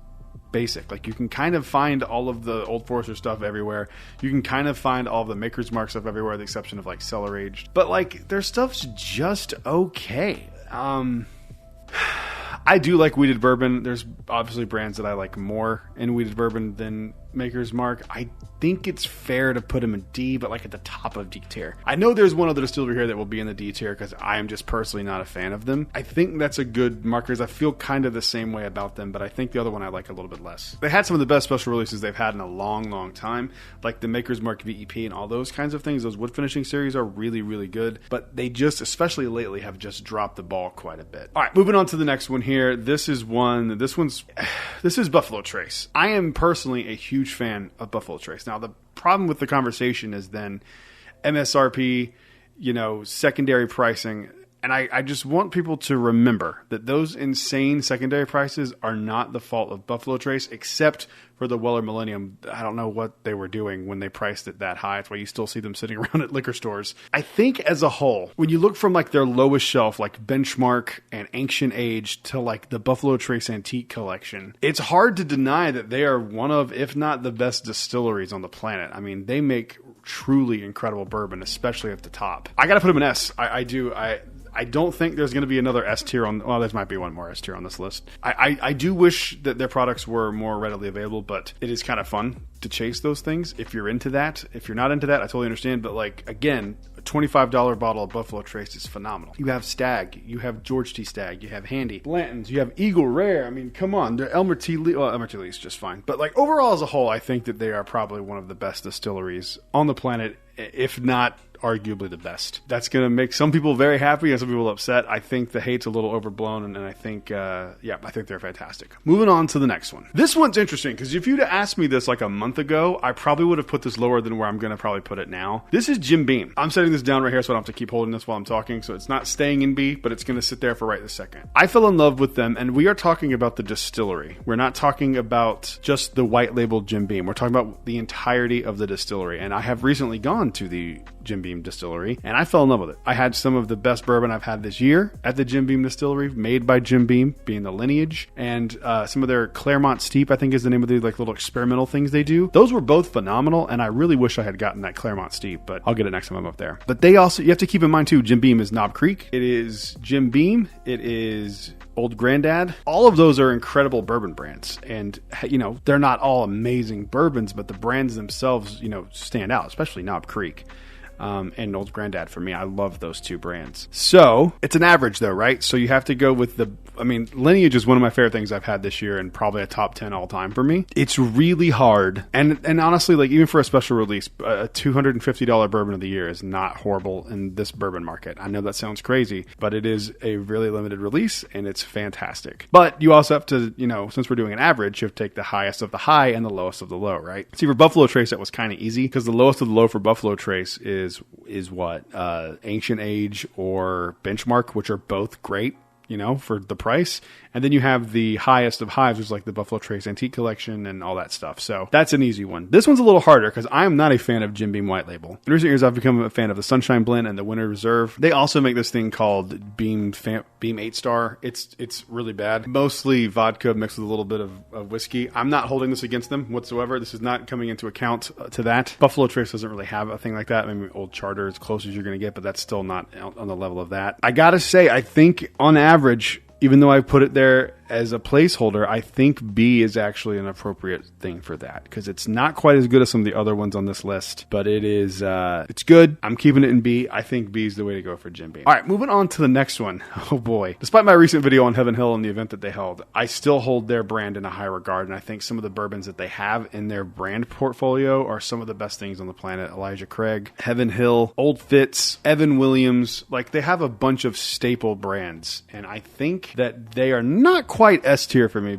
basic. Like you can kind of find all of the Old Forester stuff everywhere. You can kind of find all of the Maker's Mark stuff everywhere, with the exception of like cellar aged. But like their stuff's just okay. I do like wheated bourbon. There's obviously brands that I like more in wheated bourbon than Maker's Mark. I think it's fair to put them in D, but like at the top of D tier. I know there's one other distillery here that will be in the D tier because I am just personally not a fan of them. I think that's a good marker. I feel kind of the same way about them, but I think the other one I like a little bit less. They had some of the best special releases they've had in a long, long time, like the Maker's Mark VEP and all those kinds of things. Those wood finishing series are really, really good, but they just, especially lately, have just dropped the ball quite a bit. All right, moving on to the next one here. This is Buffalo Trace. I am personally a huge fan of Buffalo Trace. Now, the problem with the conversation is then MSRP, secondary pricing. And I just want people to remember that those insane secondary prices are not the fault of Buffalo Trace, except for the Weller Millennium. I don't know what they were doing when they priced it that high. That's why you still see them sitting around at liquor stores. I think as a whole, when you look from like their lowest shelf, like Benchmark and Ancient Age, to like the Buffalo Trace Antique Collection, it's hard to deny that they are one of, if not the best distilleries on the planet. I mean, they make truly incredible bourbon, especially at the top. I got to put them in S. I don't think there's going to be another S tier on. Well, there might be one more S tier on this list. I do wish that their products were more readily available, but it is kind of fun to chase those things if you're into that. If you're not into that, I totally understand. But like again, a $25 bottle of Buffalo Trace is phenomenal. You have Stag, you have George T. Stag, you have Handy Blanton's, you have Eagle Rare. I mean, come on, Elmer T. Lee. Well, Elmer T. Lee is just fine. But like overall as a whole, I think that they are probably one of the best distilleries on the planet, if not arguably the best. That's going to make some people very happy and some people upset. I think the hate's a little overblown, and I think, I think they're fantastic. Moving on to the next one. This one's interesting because if you'd have asked me this like a month ago, I probably would have put this lower than where I'm going to probably put it now. This is Jim Beam. I'm setting this down right here so I don't have to keep holding this while I'm talking, so it's not staying in B, but it's going to sit there for right this second. I fell in love with them, and we are talking about the distillery. We're not talking about just the white labeled Jim Beam. We're talking about the entirety of the distillery, and I have recently gone to the Jim Beam distillery, and I fell in love with it. I had some of the best bourbon I've had this year at the Jim Beam distillery, made by Jim Beam, being the lineage, and some of their Claremont Steep, I think is the name of the like little experimental things they do. Those were both phenomenal, and I really wish I had gotten that Claremont Steep, but I'll get it next time I'm up there. But they also, you have to keep in mind too, Jim Beam is Knob Creek, it is Jim Beam, it is Old Grandad. All of those are incredible bourbon brands, and they're not all amazing bourbons, but the brands themselves stand out, especially Knob Creek. And Old Grandad for me. I love those two brands. So it's an average though, right? So you have to go with Lineage is one of my favorite things I've had this year and probably a top 10 all time for me. It's really hard. And honestly, like even for a special release, a $250 bourbon of the year is not horrible in this bourbon market. I know that sounds crazy, but it is a really limited release and it's fantastic. But you also have to, since we're doing an average, you have to take the highest of the high and the lowest of the low, right? See, for Buffalo Trace, that was kind of easy because the lowest of the low for Buffalo Trace is what? Ancient Age or Benchmark, which are both great. for the price. And then you have the highest of highs, which is like the Buffalo Trace Antique Collection and all that stuff. So that's an easy one. This one's a little harder because I am not a fan of Jim Beam White Label. In recent years, I've become a fan of the Sunshine Blend and the Winter Reserve. They also make this thing called Beam 8 Star. It's really bad. Mostly vodka mixed with a little bit of whiskey. I'm not holding this against them whatsoever. This is not coming into account to that. Buffalo Trace doesn't really have a thing like that. Maybe Old Charter is close as you're going to get, but that's still not on the level of that. I gotta say, I think on average, even though I put it there as a placeholder, I think B is actually an appropriate thing for that because it's not quite as good as some of the other ones on this list, but it is, it's good. I'm keeping it in B. I think B is the way to go for Jim Beam. All right, moving on to the next one. Oh boy. Despite my recent video on Heaven Hill and the event that they held, I still hold their brand in a high regard, and I think some of the bourbons that they have in their brand portfolio are some of the best things on the planet. Elijah Craig, Heaven Hill, Old Fitz, Evan Williams. Like, they have a bunch of staple brands, and I think that they are not quite S tier for me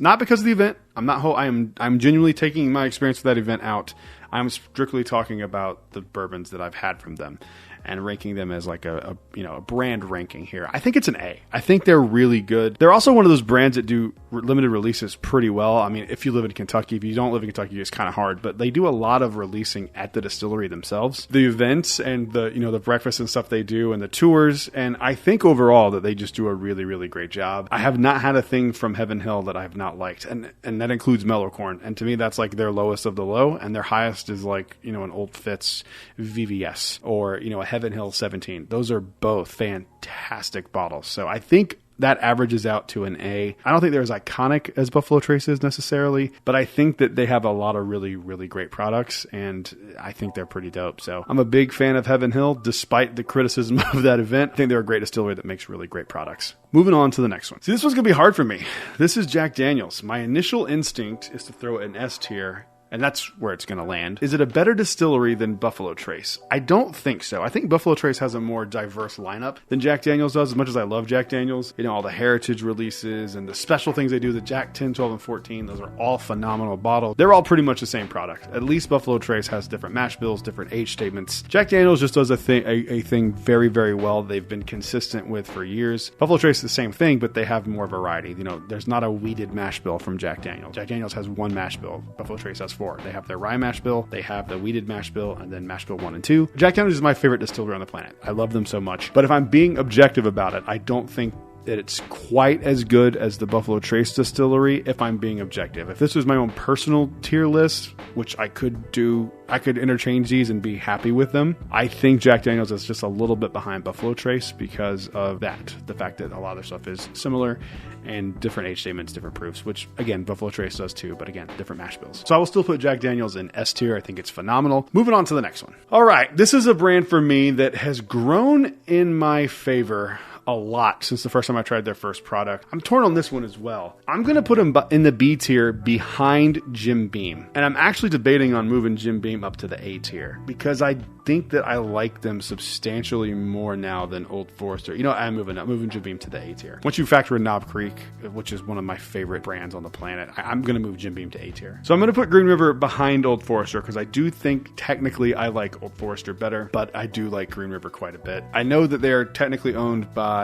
not because of the event. I'm genuinely taking my experience with that event out. I'm strictly talking about the bourbons that I've had from them and ranking them as like a brand ranking here. I think it's an A. I think they're really good. They're also one of those brands that do limited releases pretty well. I mean, if you live in Kentucky, if you don't live in Kentucky, it's kind of hard, but they do a lot of releasing at the distillery themselves. The events and the breakfast and stuff they do and the tours, and I think overall that they just do a really, really great job. I have not had a thing from Heaven Hill that I have not liked, and that includes Mellowcorn. And to me, that's like their lowest of the low, and their highest is like, an Old Fitz VVS or, a Heaven Hill 17. Those are both fantastic bottles. So I think that averages out to an A. I don't think they're as iconic as Buffalo Trace is necessarily, but I think that they have a lot of really, really great products, and I think they're pretty dope. So I'm a big fan of Heaven Hill, despite the criticism of that event. I think they're a great distillery that makes really great products. Moving on to the next one. See, this one's going to be hard for me. This is Jack Daniels. My initial instinct is to throw it in S tier, and that's where it's going to land. Is it a better distillery than Buffalo Trace? I don't think so. I think Buffalo Trace has a more diverse lineup than Jack Daniels does. As much as I love Jack Daniels, all the heritage releases and the special things they do, the Jack 10, 12, and 14, those are all phenomenal bottles. They're all pretty much the same product. At least Buffalo Trace has different mash bills, different age statements. Jack Daniels just does a thing very, very well. They've been consistent with for years. Buffalo Trace is the same thing, but they have more variety. There's not a wheated mash bill from Jack Daniels. Jack Daniels has one mash bill. Buffalo Trace has 4. They have their rye mash bill, they have the wheated mash bill, and then mash bill 1 and 2. Jack Daniels is my favorite distillery on the planet. I love them so much. But if I'm being objective about it, I don't think that it's quite as good as the Buffalo Trace distillery if I'm being objective. If this was my own personal tier list, which I could do, I could interchange these and be happy with them. I think Jack Daniels is just a little bit behind Buffalo Trace because of that. The fact that a lot of their stuff is similar and different age statements, different proofs, which again, Buffalo Trace does too, but again, different mash bills. So I will still put Jack Daniels in S tier. I think it's phenomenal. Moving on to the next one. All right, this is a brand for me that has grown in my favor a lot since the first time I tried their first product. I'm torn on this one as well. I'm going to put them in the B tier behind Jim Beam. And I'm actually debating on moving Jim Beam up to the A tier because I think that I like them substantially more now than Old Forester. I'm moving Jim Beam to the A tier. Once you factor in Knob Creek, which is one of my favorite brands on the planet, I'm going to move Jim Beam to A tier. So I'm going to put Green River behind Old Forester because I do think technically I like Old Forester better, but I do like Green River quite a bit. I know that they're technically owned by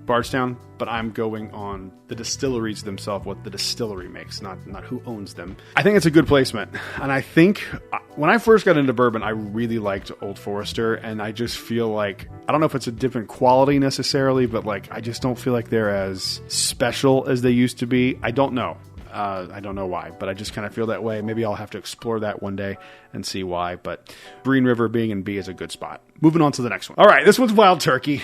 Bardstown, but I'm going on the distilleries themselves, what the distillery makes, not who owns them. I think it's a good placement. And I think when I first got into bourbon, I really liked Old Forester, and I just feel like, I don't know if it's a different quality necessarily, but I just don't feel like they're as special as they used to be. I don't know. I don't know why, but I just kind of feel that way. Maybe I'll have to explore that one day and see why. But Green River being in B is a good spot. Moving on to the next one. All right, this one's Wild Turkey.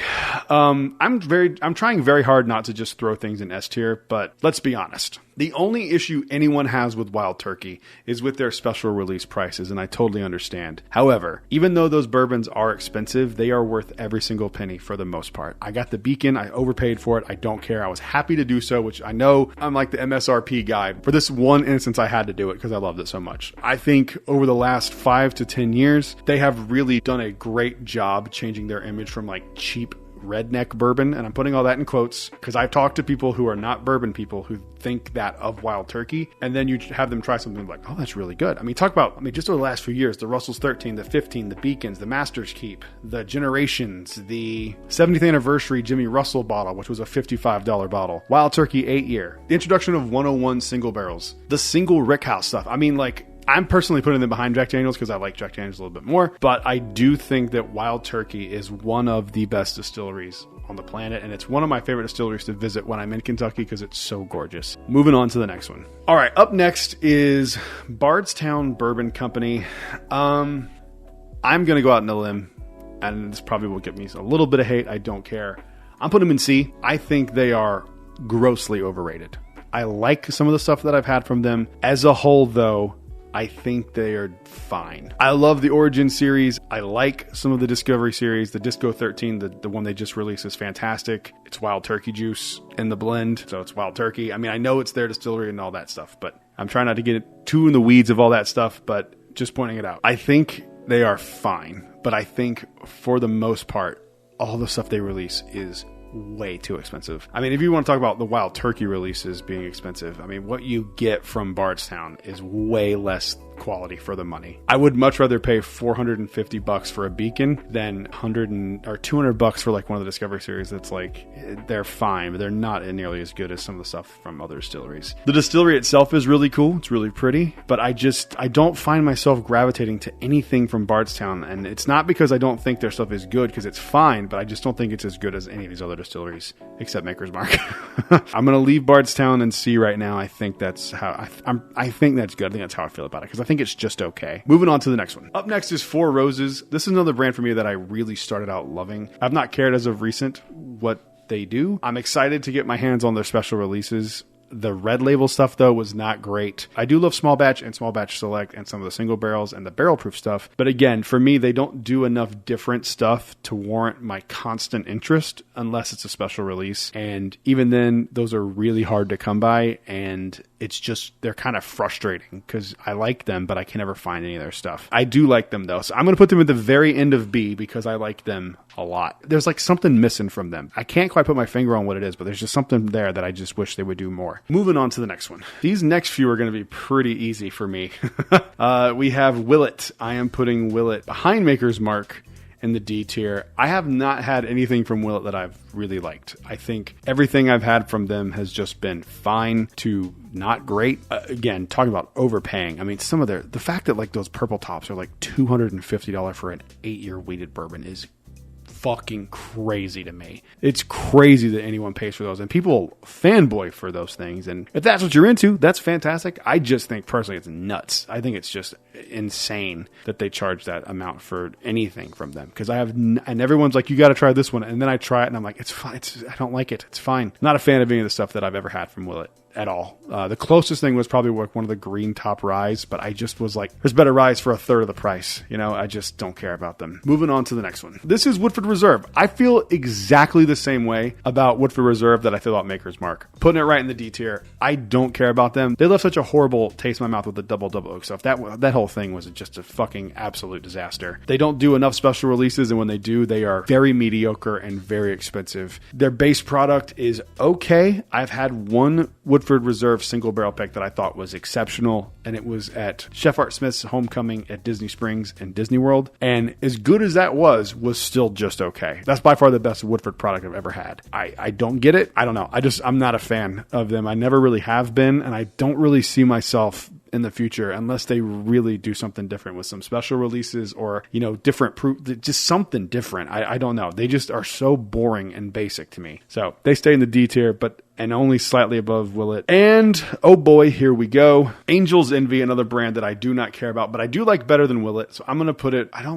I'm trying very hard not to just throw things in S tier, but let's be honest. The only issue anyone has with Wild Turkey is with their special release prices, and I totally understand. However, even though those bourbons are expensive, they are worth every single penny for the most part. I got the Beacon. I overpaid for it. I don't care. I was happy to do so, which I know I'm like the MSRP guy. For this one instance, I had to do it because I loved it so much. I think over the last 5 to 10 years, they have really done a great job changing their image from cheap redneck bourbon, and I'm putting all that in quotes because I've talked to people who are not bourbon people who think that of Wild Turkey, and then you have them try something like, oh, that's really good. I mean, just over the last few years, the Russell's 13, the 15, the Beacons, the Master's Keep, the Generations, the 70th anniversary Jimmy Russell bottle, which was a $55 bottle, Wild Turkey 8-year, the introduction of 101 single barrels, the single Rickhouse stuff. I mean, like, I'm personally putting them behind Jack Daniels because I like Jack Daniels a little bit more, but I do think that Wild Turkey is one of the best distilleries on the planet, and it's one of my favorite distilleries to visit when I'm in Kentucky because it's so gorgeous. Moving on to the next one. All right, up next is Bardstown Bourbon Company. I'm going to go out on a limb, and this probably will get me a little bit of hate. I don't care. I'm putting them in C. I think they are grossly overrated. I like some of the stuff that I've had from them. As a whole, though, I think they are fine. I love the Origin series. I like some of the Discovery series. The Disco 13, the one they just released, is fantastic. It's wild turkey juice in the blend, so it's wild turkey. I mean, I know it's their distillery and all that stuff, but I'm trying not to get too in the weeds of all that stuff, but just pointing it out. I think they are fine, but I think for the most part, all the stuff they release is way too expensive. I mean, if you want to talk about the Wild Turkey releases being expensive, I mean, what you get from Bardstown is way less quality for the money. I would much rather pay $450 for a Beacon than $200 for like one of the Discovery series. That's like, they're fine, but they're not nearly as good as some of the stuff from other distilleries. The distillery itself is really cool. It's really pretty, but I don't find myself gravitating to anything from Bardstown. And it's not because I don't think their stuff is good, because it's fine, but I just don't think it's as good as any of these other distilleries except Maker's Mark. I'm going to leave Bardstown and see right now. I think that's how I think that's good. I think that's how I feel about it, because I think it's just okay. Moving on to the next one. Up next is Four Roses. This is another brand for me that I really started out loving. I've not cared as of recent what they do. I'm excited to get my hands on their special releases. The red label stuff, though, was not great. I do love small batch and small batch select and some of the single barrels and the barrel proof stuff. But again, for me, they don't do enough different stuff to warrant my constant interest unless it's a special release. And even then, those are really hard to come by. And it's just, they're kind of frustrating because I like them, but I can never find any of their stuff. I do like them, though. So I'm going to put them at the very end of B because I like them a lot. There's like something missing from them. I can't quite put my finger on what it is, but there's just something there that I just wish they would do more. Moving on to the next one. These next few are going to be pretty easy for me. We have Willet. I am putting Willet behind Maker's Mark in the D tier. I have not had anything from Willet that I've really liked. I think everything I've had from them has just been fine to not great. Again, talking about overpaying. I mean, some of the fact that like those purple tops are like $250 for an 8-year wheated bourbon is fucking crazy to me. It's crazy that anyone pays for those, and people fanboy for those things. And if that's what you're into, that's fantastic. I just think personally it's nuts. I think it's just insane that they charge that amount for anything from them, because and everyone's like, you got to try this one, and then I try it and I'm like, it's fine. I don't like it. It's fine. Not a fan of any of the stuff that I've ever had from Willet at all. The closest thing was probably one of the green top ryes, but I just was like, there's better ryes for a third of the price. You know, I just don't care about them. Moving on to the next one. This is Woodford Reserve. I feel exactly the same way about Woodford Reserve that I feel about Maker's Mark. Putting it right in the D tier. I don't care about them. They left such a horrible taste in my mouth with the double oak stuff. That whole thing was just a fucking absolute disaster. They don't do enough special releases, and when they do, they are very mediocre and very expensive. Their base product is okay. I've had one Woodford Reserve single barrel pick that I thought was exceptional, and it was at Chef Art Smith's Homecoming at Disney Springs and Disney World. And as good as that was still just okay. That's by far the best Woodford product I've ever had. I don't get it. I don't know. I'm not a fan of them. I never really have been, and I don't really see myself in the future unless they really do something different with some special releases or, you know, different proof, just something different. I don't know. They just are so boring and basic to me. So they stay in the D tier, and only slightly above Willet. And oh boy, here we go. Angel's Envy, another brand that I do not care about, but I do like better than Willet. So I'm going to put it, do I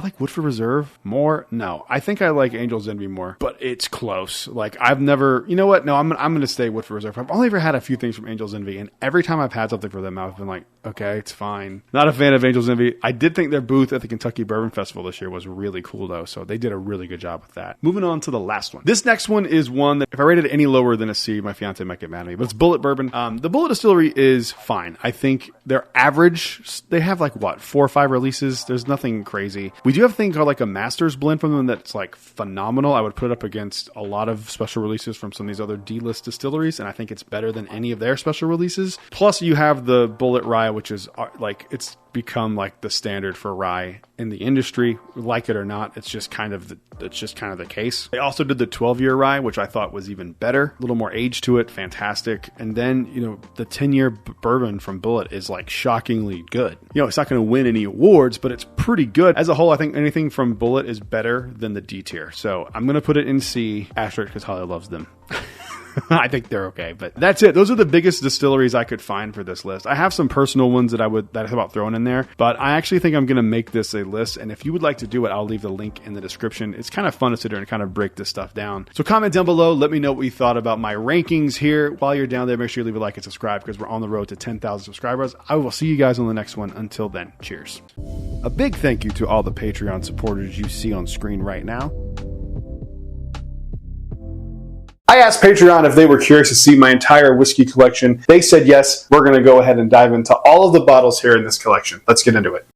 like Woodford Reserve more? No, I think I like Angel's Envy more, but it's close. Like I've never, you know what? No, I'm going to stay Woodford Reserve. I've only ever had a few things from Angel's Envy, and every time I've had something for them, I've been like, okay, it's fine. Not a fan of Angel's Envy. I did think their booth at the Kentucky Bourbon Festival this year was really cool though. So they did a really good job with that. Moving on to the last one. This next one is one that if I rated it any lower than a C. My fiance might get mad at me, but it's Bullet Bourbon. The Bullet Distillery is fine. I think they're average. They have like what, 4 or 5 releases. There's nothing crazy. We do have a thing called like a Master's blend from them that's like phenomenal. I would put it up against a lot of special releases from some of these other D-list distilleries, and I think it's better than any of their special releases. Plus, you have the Bullet Rye, which is like it's become like the standard for rye in the industry. Like it or not, it's just kind of the case. They also did the 12-year rye, which I thought was even better, a little more age to it, fantastic. And then, you know, the 10-year bourbon from Bullet is like shockingly good. You know, it's not going to win any awards, but it's pretty good as a whole. I think anything from Bullet is better than the D tier, so I'm going to put it in C asterisk because Holly loves them. I think they're okay, but that's it. Those are the biggest distilleries I could find for this list. I have some personal ones that I thought about throwing in there, but I actually think I'm going to make this a list. And if you would like to do it, I'll leave the link in the description. It's kind of fun to sit there and kind of break this stuff down. So comment down below. Let me know what you thought about my rankings here. While you're down there, make sure you leave a like and subscribe because we're on the road to 10,000 subscribers. I will see you guys on the next one. Until then, cheers. A big thank you to all the Patreon supporters you see on screen right now. I asked Patreon if they were curious to see my entire whiskey collection. They said yes. We're going to go ahead and dive into all of the bottles here in this collection. Let's get into it.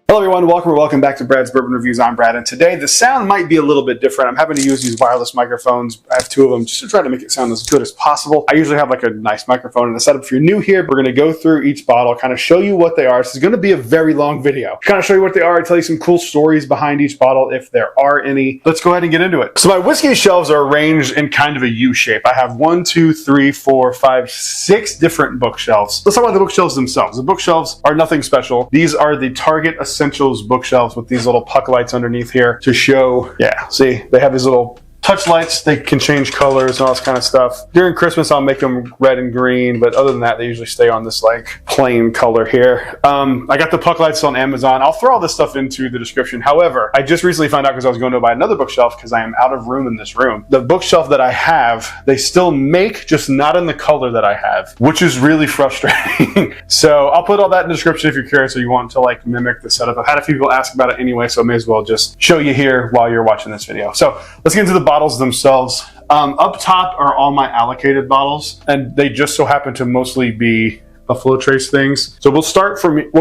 Hello everyone, welcome back to Brad's Bourbon Reviews. I'm Brad, and today the sound might be a little bit different. I'm having to use these wireless microphones. I have 2 of them just to try to make it sound as good as possible. I usually have like a nice microphone and a setup. If you're new here, we're going to go through each bottle, kind of show you what they are. This is going to be a very long video. Kind of show you what they are, tell you some cool stories behind each bottle if there are any. Let's go ahead and get into it. So my whiskey shelves are arranged in kind of a U shape. I have 1, 2, 3, 4, 5, 6 different bookshelves. Let's talk about the bookshelves themselves. The bookshelves are nothing special. These are the Target Essentials bookshelves with these little puck lights underneath here to show, see, they have these little touch lights. They can change colors and all this kind of stuff. During Christmas, I'll make them red and green, but other than that, they usually stay on this like plain color here. I got the puck lights on Amazon. I'll throw all this stuff into the description. However, I just recently found out because I was going to buy another bookshelf because I am out of room in this room. The bookshelf that I have, they still make, just not in the color that I have, which is really frustrating. So I'll put all that in the description if you're curious or you want to like mimic the setup. I've had a few people ask about it anyway, so I may as well just show you here while you're watching this video. So let's get into the bottles themselves. Up top are all my allocated bottles, and they just so happen to mostly be Buffalo Trace things. So we'll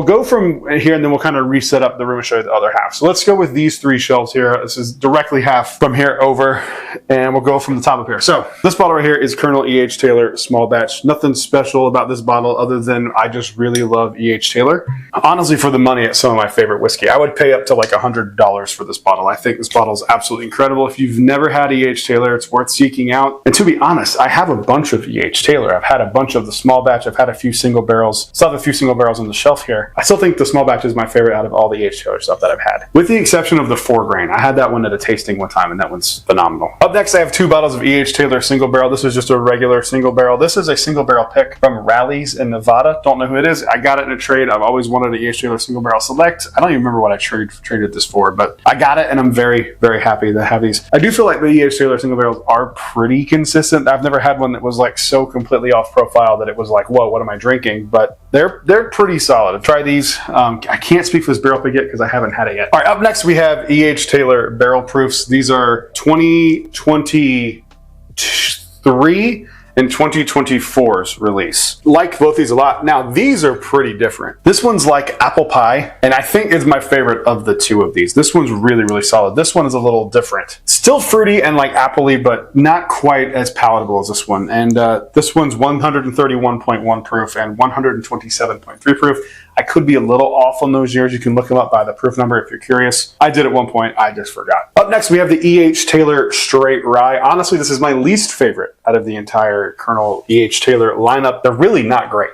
go from here and then we'll kind of reset up the room and show you the other half. So let's go with these 3 shelves here. This is directly half from here over, and we'll go from the top up here. So this bottle right here is Colonel E.H. Taylor Small Batch. Nothing special about this bottle other than I just really love E.H. Taylor. Honestly, for the money, it's some of my favorite whiskey. I would pay up to like $100 for this bottle. I think this bottle is absolutely incredible. If you've never had E.H. Taylor, it's worth seeking out. And to be honest, I have a bunch of E.H. Taylor. I've had a bunch of the small batch. I've had a few single barrels. Still have a few single barrels on the shelf here. I still think the small batch is my favorite out of all the E.H. Taylor stuff that I've had, with the exception of the 4 grain. I had that one at a tasting one time, and that one's phenomenal. Up next, I have 2 bottles of E.H. Taylor single barrel. This is just a regular single barrel. This is a single barrel pick from Rally's in Nevada. Don't know who it is. I got it in a trade. I've always wanted an E.H. Taylor single barrel select. I don't even remember what I traded this for, but I got it, and I'm very, very happy to have these. I do feel like the E.H. Taylor single barrels are pretty consistent. I've never had one that was like so completely off profile that it was like, whoa, what am I drinking? But they're pretty solid. I've tried these. I can't speak for this barrel pick yet because I haven't had it yet. All right, up next we have E.H. Taylor barrel proofs. These are 2023 and 2024's release. Like both these a lot. Now these are pretty different. This one's like apple pie, and I think is my favorite of the 2 of these. This one's really, really solid. This one is a little different. Still fruity and like appley, but not quite as palatable as this one. And this one's 131.1 proof and 127.3 proof. I could be a little off on those years. You can look them up by the proof number if you're curious. I did at one point. I just forgot. Up next, we have the E.H. Taylor Straight Rye. Honestly, this is my least favorite out of the entire Colonel E.H. Taylor lineup. They're really not great.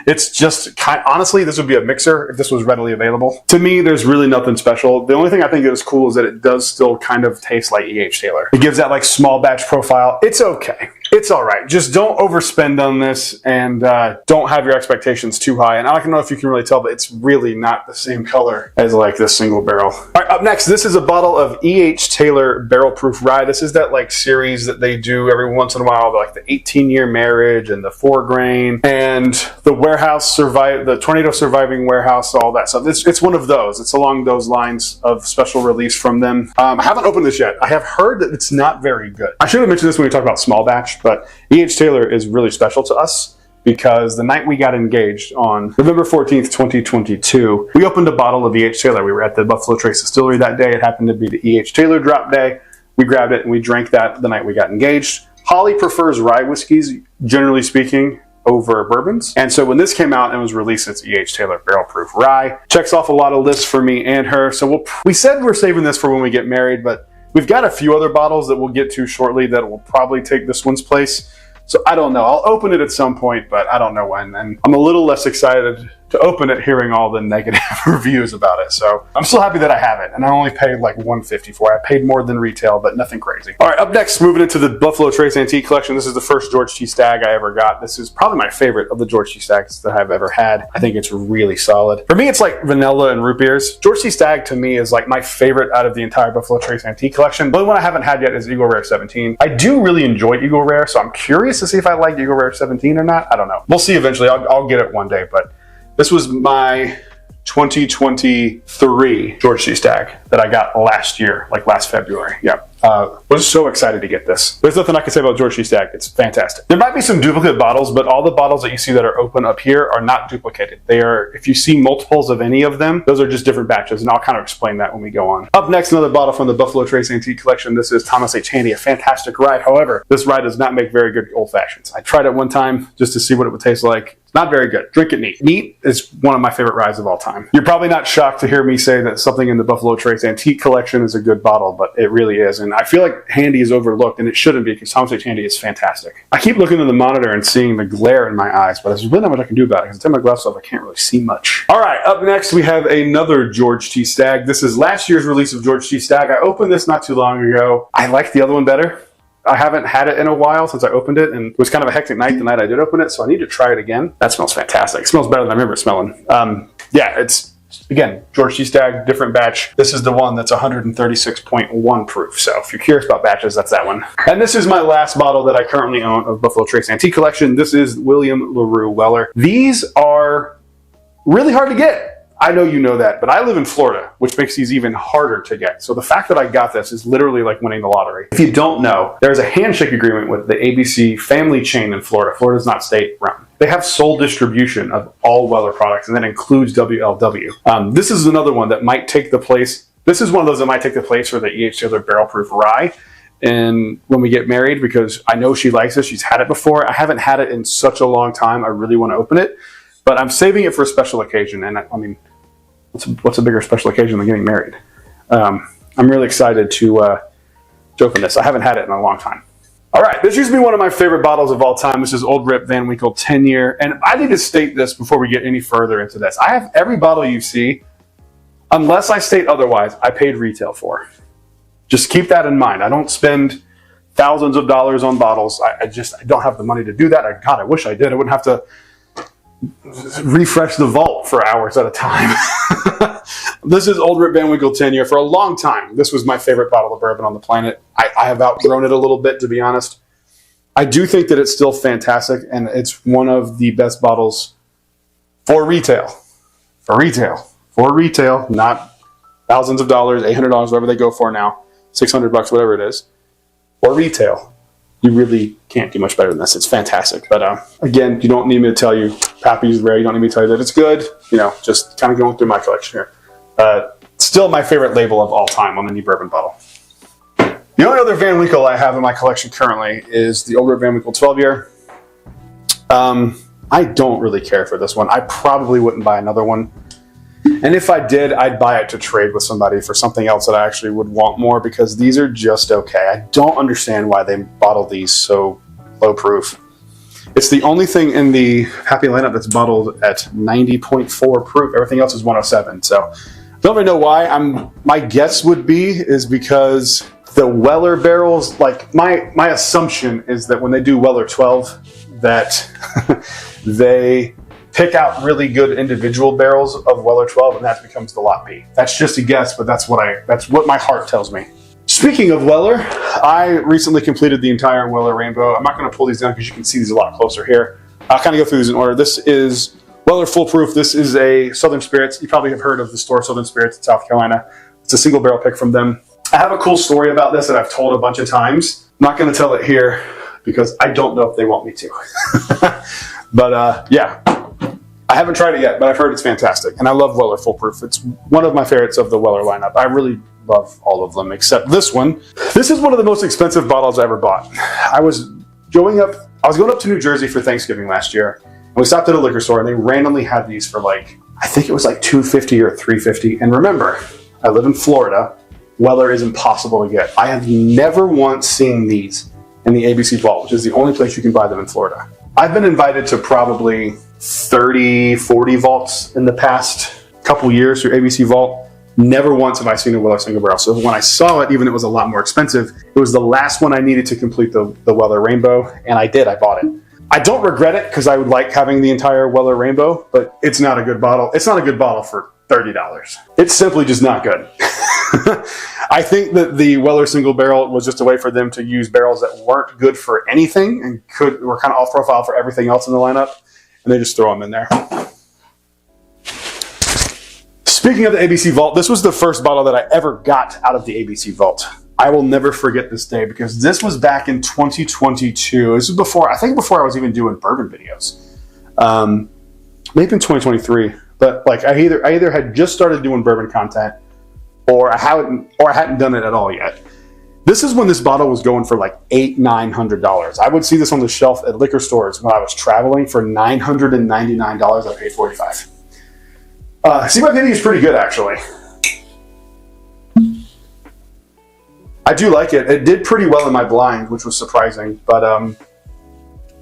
It's just honestly, this would be a mixer if this was readily available. To me, there's really nothing special. The only thing I think is cool is that it does still kind of taste like E.H. Taylor. It gives that like small batch profile. It's okay. It's all right. Just don't overspend on this, and don't have your expectations too high. And I don't know if you can really tell, but it's really not the same color as like this single barrel. All right, up next, this is a bottle of E.H. Taylor Barrel Proof Rye. This is that like series that they do every once in a while, like the 18-year marriage and the 4 grain and the warehouse the tornado surviving warehouse, all that stuff. It's one of those. It's along those lines of special release from them. I haven't opened this yet. I have heard that it's not very good. I should have mentioned this when we talked about small batch, but E.H. Taylor is really special to us because the night we got engaged on November 14th, 2022, we opened a bottle of E.H. Taylor. We were at the Buffalo Trace Distillery that day. It happened to be the E.H. Taylor drop day. We grabbed it and we drank that the night we got engaged. Holly prefers rye whiskeys, generally speaking, over bourbons. And so when this came out and was released, it's E.H. Taylor Barrel Proof Rye. Checks off a lot of lists for me and her. So we said we're saving this for when we get married, but we've got a few other bottles that we'll get to shortly that will probably take this one's place. So I don't know. I'll open it at some point, but I don't know when. And I'm a little less excited to open it hearing all the negative reviews about it. So I'm still happy that I have it. And I only paid like $150 for it. I paid more than retail, but nothing crazy. All right, up next, moving into the Buffalo Trace Antique Collection. This is the first George T. Stagg I ever got. This is probably my favorite of the George T. Staggs that I've ever had. I think it's really solid. For me, it's like vanilla and root beers. George T. Stagg to me is like my favorite out of the entire Buffalo Trace Antique Collection. The only one I haven't had yet is Eagle Rare 17. I do really enjoy Eagle Rare, so I'm curious to see if I like Eagle Rare 17 or not. I don't know. We'll see eventually. I'll get it one day, but this was my 2023 George T. Stagg that I got last year, like last February. Yeah. Was so excited to get this. There's nothing I can say about George T. Stagg. It's fantastic. There might be some duplicate bottles, but all the bottles that you see that are open up here are not duplicated. They are, if you see multiples of any of them, those are just different batches, and I'll kind of explain that when we go on. Up next, another bottle from the Buffalo Trace Antique Collection. This is Thomas H. Handy, a fantastic rye. However, this rye does not make very good old fashions. I tried it one time just to see what it would taste like. Not very good. Drink it neat. Neat is one of my favorite ryes of all time. You're probably not shocked to hear me say that something in the Buffalo Trace Antique Collection is a good bottle, but it really is. And I feel like Handy is overlooked, and it shouldn't be because Thomas H. Handy is fantastic. I keep looking at the monitor and seeing the glare in my eyes, but there's really not much I can do about it because I take my glasses off, I can't really see much. All right, up next we have another George T. Stagg. This is last year's release of George T. Stagg. I opened this not too long ago. I like the other one better. I haven't had it in a while since I opened it, and it was kind of a hectic night the night I did open it, so I need to try it again. That smells fantastic. It smells better than I remember it smelling. Yeah, it's, again, George T. Stagg, different batch. This is the one that's 136.1 proof, so if you're curious about batches, that's that one. And this is my last bottle that I currently own of Buffalo Trace Antique Collection. This is William LaRue Weller. These are really hard to get. I know you know that, but I live in Florida, which makes these even harder to get. So the fact that I got this is literally like winning the lottery. If you don't know, there's a handshake agreement with the ABC family chain in Florida. Florida's not state-run. They have sole distribution of all Weller products, and that includes WLW. This is another one that might take the place. This is one of those that might take the place for the E.H. Taylor Barrel Proof Rye. And when we get married, because I know she likes it, she's had it before. I haven't had it in such a long time. I really want to open it, but I'm saving it for a special occasion. And I mean, what's a bigger special occasion than getting married? I'm really excited to open this. I haven't had it in a long time. All right, this used to be one of my favorite bottles of all time. This is Old Rip Van Winkle 10-year. And I need to state this before we get any further into this. I have every bottle you see, unless I state otherwise, I paid retail for. Just keep that in mind. I don't spend thousands of dollars on bottles. I don't have the money to do that. God, I wish I did. I wouldn't have to refresh the vault for hours at a time. This is Old Rip Van Winkle 10-year. For a long time, this was my favorite bottle of bourbon on the planet. I have outgrown it a little bit, to be honest. I do think that it's still fantastic, and it's one of the best bottles for retail. For retail, not thousands of dollars, $800, whatever they go for now, $600, whatever it is. For retail, you really can't do much better than this. It's fantastic. But again, you don't need me to tell you Pappy's rare. You don't need me to tell you that it's good. You know, just kind of going through my collection here. Still my favorite label of all time on any bourbon bottle. The only other Van Winkle I have in my collection currently is the Old Rip Van Winkle 12-year. I don't really care for this one. I probably wouldn't buy another one. And if I did, I'd buy it to trade with somebody for something else that I actually would want more, because these are just okay. I don't understand why they bottle these so low proof. It's the only thing in the Happy lineup that's bottled at 90.4 proof. Everything else is 107. So I don't really know why. My guess would be is because the Weller barrels, like my assumption is that when they do Weller 12, that they pick out really good individual barrels of Weller 12, and that becomes the Lot B. That's just a guess, but that's what my heart tells me. Speaking of Weller, I recently completed the entire Weller Rainbow. I'm not going to pull these down because you can see these a lot closer here. I'll kind of go through these in order. This is Weller Foolproof. This is a Southern Spirits. You probably have heard of the store Southern Spirits in South Carolina. It's a single barrel pick from them. I have a cool story about this that I've told a bunch of times. I'm not going to tell it here because I don't know if they want me to. But yeah, I haven't tried it yet, but I've heard it's fantastic. And I love Weller Foolproof. It's one of my favorites of the Weller lineup. I really love all of them except this one. This is one of the most expensive bottles I ever bought. I was going up to New Jersey for Thanksgiving last year. And we stopped at a liquor store and they randomly had these for like, I think it was like $2.50 or $3.50. And remember, I live in Florida. Weller is impossible to get. I have never once seen these in the ABC Vault, which is the only place you can buy them in Florida. I've been invited to probably 30, 40 vaults in the past couple years through ABC Vault. Never once have I seen a Weller single barrel. So when I saw it, even it was a lot more expensive, it was the last one I needed to complete the Weller Rainbow, and I did. I bought it. I don't regret it because I would like having the entire Weller Rainbow, but it's not a good bottle. It's not a good bottle for $30. It's simply just not good. I think that the Weller single barrel was just a way for them to use barrels that weren't good for anything and were kind of off profile for everything else in the lineup, and they just throw them in there. Speaking of the ABC Vault, this was the first bottle that I ever got out of the ABC Vault. I will never forget this day because this was back in 2022. This was before I was even doing bourbon videos. Maybe in 2023, but like I either had just started doing bourbon content or I hadn't done it at all yet. This is when this bottle was going for like $800-900. I would see this on the shelf at liquor stores when I was traveling for $999. I paid $45. CYPB is pretty good, actually. I do like it. It did pretty well in my blind, which was surprising, but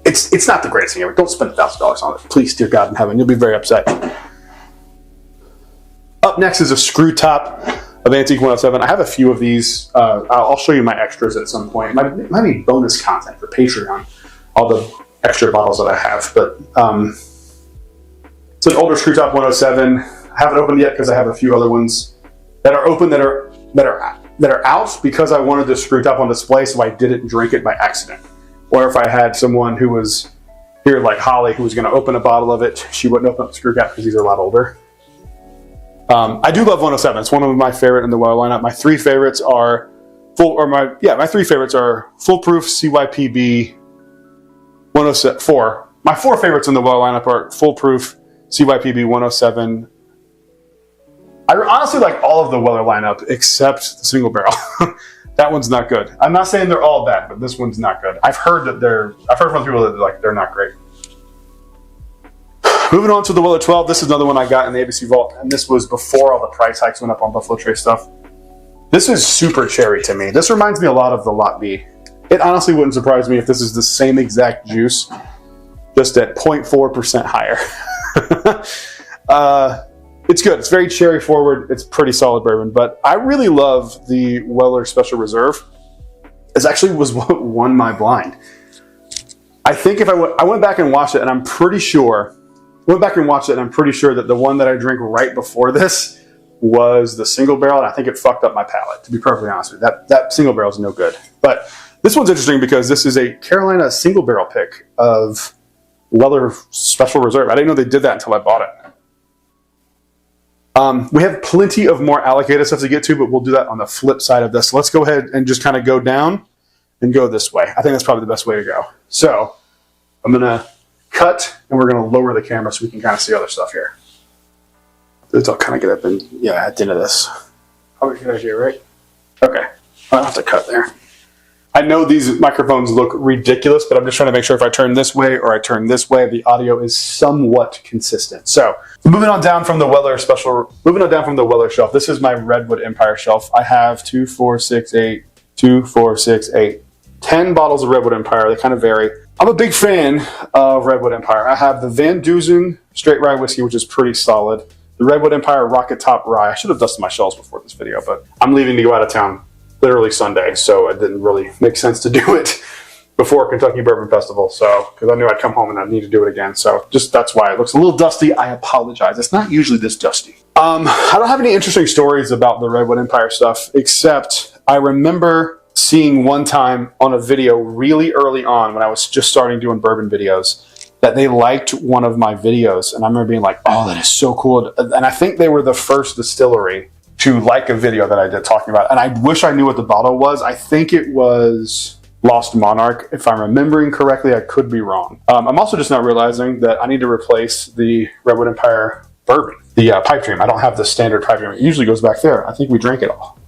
it's not the greatest thing ever. Don't spend $1,000 on it, please, dear God in heaven. You'll be very upset. Up next is a screw top of Antique 107. I have a few of these. I'll show you my extras at some point. It might be bonus content for Patreon, all the extra bottles that I have. But it's an older screw top 107. I haven't opened yet because I have a few other ones that are open that are out because I wanted the screw top on display, so I didn't drink it by accident. Or if I had someone who was here, like Holly, who was going to open a bottle of it, she wouldn't open up the screw cap because these are a lot older. I do love 107. It's one of my favorite in the Weller lineup. My three favorites are my three favorites are Foolproof, CYPB, 104. My four favorites in the Weller lineup are Foolproof, CYPB, 107. I honestly like all of the Weller lineup except the single barrel. That one's not good. I'm not saying they're all bad, but this one's not good. I've heard from people that they're not great. Moving on to the Weller 12, this is another one I got in the ABC Vault, and this was before all the price hikes went up on Buffalo Trace stuff. This is super cherry to me. This reminds me a lot of the Lot B. It honestly wouldn't surprise me if this is the same exact juice, just at 0.4% higher. It's good. It's very cherry forward. It's pretty solid bourbon, but I really love the Weller Special Reserve. It actually was what won my blind. I think I went back and watched it, and I'm pretty sure that the one that I drank right before this was the single barrel, and I think it fucked up my palate, to be perfectly honest with you. That single barrel is no good. But this one's interesting because this is a Carolina single barrel pick of Weller Special Reserve. I didn't know they did that until I bought it. We have plenty of more allocated stuff to get to, but we'll do that on the flip side of this. Let's go ahead and just kind of go down and go this way. I think that's probably the best way to go. So I'm going to cut, and we're going to lower the camera so we can kind of see other stuff here. I'll kind of get up and, at the end of this. Probably a good idea, right? Okay. I don't have to cut there. I know these microphones look ridiculous, but I'm just trying to make sure if I turn this way or I turn this way, the audio is somewhat consistent. So moving on down from the Weller shelf, this is my Redwood Empire shelf. I have 2, 4, 6, 8, 2, 4, 6, 8, 10 bottles of Redwood Empire. They kind of vary. I'm a big fan of Redwood Empire. I have the Van Duzen Straight Rye Whiskey, which is pretty solid. The Redwood Empire Rocket Top Rye. I should have dusted my shelves before this video, but I'm leaving to go out of town literally Sunday, so it didn't really make sense to do it before Kentucky Bourbon Festival. So, because I knew I'd come home and I'd need to do it again. So, just that's why it looks a little dusty. I apologize. It's not usually this dusty. I don't have any interesting stories about the Redwood Empire stuff, except I remember seeing one time on a video really early on when I was just starting doing bourbon videos that they liked one of my videos. And I remember being like, oh, that is so cool. And I think they were the first distillery to like a video that I did talking about. And I wish I knew what the bottle was. I think it was Lost Monarch. If I'm remembering correctly, I could be wrong. I'm also just not realizing that I need to replace the Redwood Empire bourbon, the pipe dream. I don't have the standard pipe dream. It usually goes back there. I think we drank it all.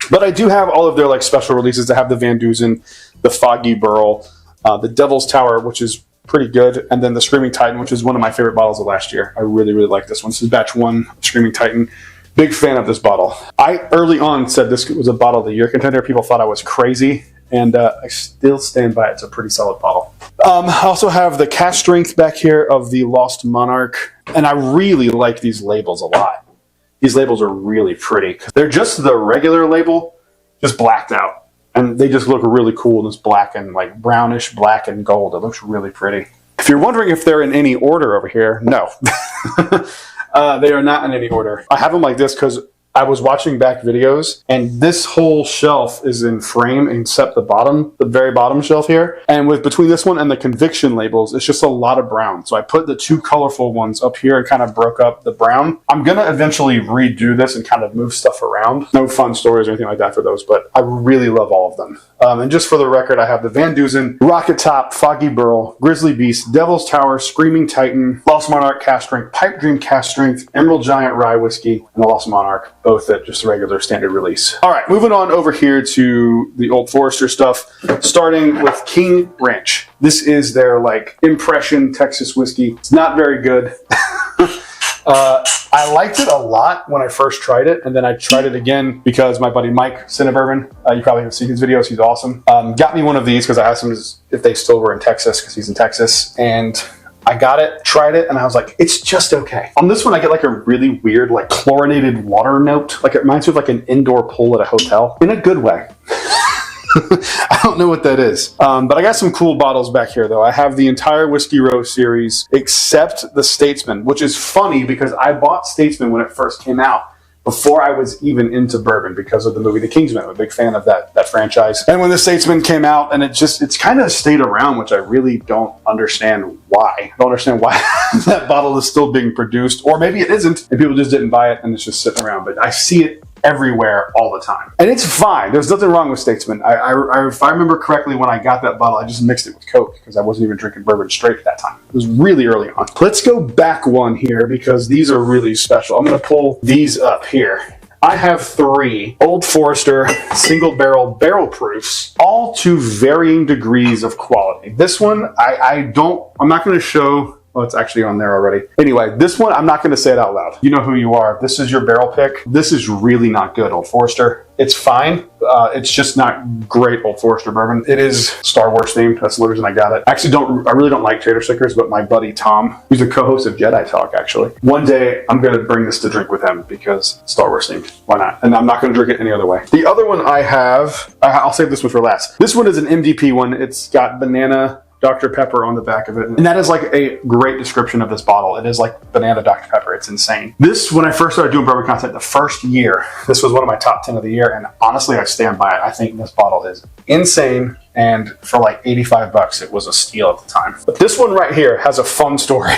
But I do have all of their like special releases. I have the Van Dusen, the Foggy Burl, the Devil's Tower, which is pretty good, and then the Screaming Titan, which is one of my favorite bottles of last year. I really, really like this one. This is batch 1 Screaming Titan. Big fan of this bottle. I early on said this was a bottle of the year contender. People thought I was crazy, and I still stand by it. It's a pretty solid bottle. I also have the cast strength back here of the Lost Monarch, and I really like these labels a lot. These labels are really pretty. They're just the regular label, just blacked out. And they just look really cool in this black and like brownish black and gold. It looks really pretty. If you're wondering if they're in any order over here, no. They are not in any order. I have them like this because I was watching back videos, and this whole shelf is in frame except the very bottom shelf here. And with between this one and the Conviction labels, it's just a lot of brown. So I put the 2 colorful ones up here and kind of broke up the brown. I'm going to eventually redo this and kind of move stuff around. No fun stories or anything like that for those, but I really love all of them. And just for the record, I have the Van Dusen, Rocket Top, Foggy Burl, Grizzly Beast, Devil's Tower, Screaming Titan, Lost Monarch Cast Strength, Pipe Dream Cast Strength, Emerald Giant Rye Whiskey, and the Lost Monarch, both at just regular standard release. All right, moving on over here to the Old Forester stuff, starting with King Ranch. This is their like impression Texas whiskey. It's not very good. I liked it a lot when I first tried it, and then I tried it again because my buddy Mike Cinnabourbon, you probably have seen his videos, he's awesome, got me one of these because I asked him if they still were in Texas because he's in Texas, and I got it, tried it, and I was like, it's just okay. On this one, I get like a really weird, like chlorinated water note. Like it reminds me of like an indoor pool at a hotel in a good way. I don't know what that is. But I got some cool bottles back here, though. I have the entire Whiskey Row series, except the Statesman, which is funny because I bought Statesman when it first came out, before I was even into bourbon because of the movie The Kingsman. I'm a big fan of that franchise. And when The Statesman came out, and it's kind of stayed around, which I really don't understand why. I don't understand why that bottle is still being produced, or maybe it isn't, and people just didn't buy it and it's just sitting around. But I see it everywhere all the time. And it's fine. There's nothing wrong with Statesman. If I remember correctly, when I got that bottle, I just mixed it with Coke because I wasn't even drinking bourbon straight at that time. It was really early on. Let's go back one here because these are really special. I'm going to pull these up here. I have 3 Old Forester single barrel proofs, all to varying degrees of quality. This one, I'm not going to show. Oh, it's actually on there already. Anyway, this one, I'm not going to say it out loud. You know who you are. This is your barrel pick. This is really not good, Old Forester. It's fine. It's just not great Old Forester bourbon. It is Star Wars themed. That's the reason I got it. I really don't like Trader Stickers, but my buddy Tom, who's a co-host of Jedi Talk, actually. One day, I'm going to bring this to drink with him because it's Star Wars themed. Why not? And I'm not going to drink it any other way. The other one I have, I'll save this one for last. This one is an MDP one. It's got banana Dr. Pepper on the back of it. And that is like a great description of this bottle. It is like banana Dr. Pepper. It's insane. This, when I first started doing bourbon content the first year, this was one of my top 10 of the year. And honestly, I stand by it. I think this bottle is insane. And for like $85, it was a steal at the time. But this one right here has a fun story.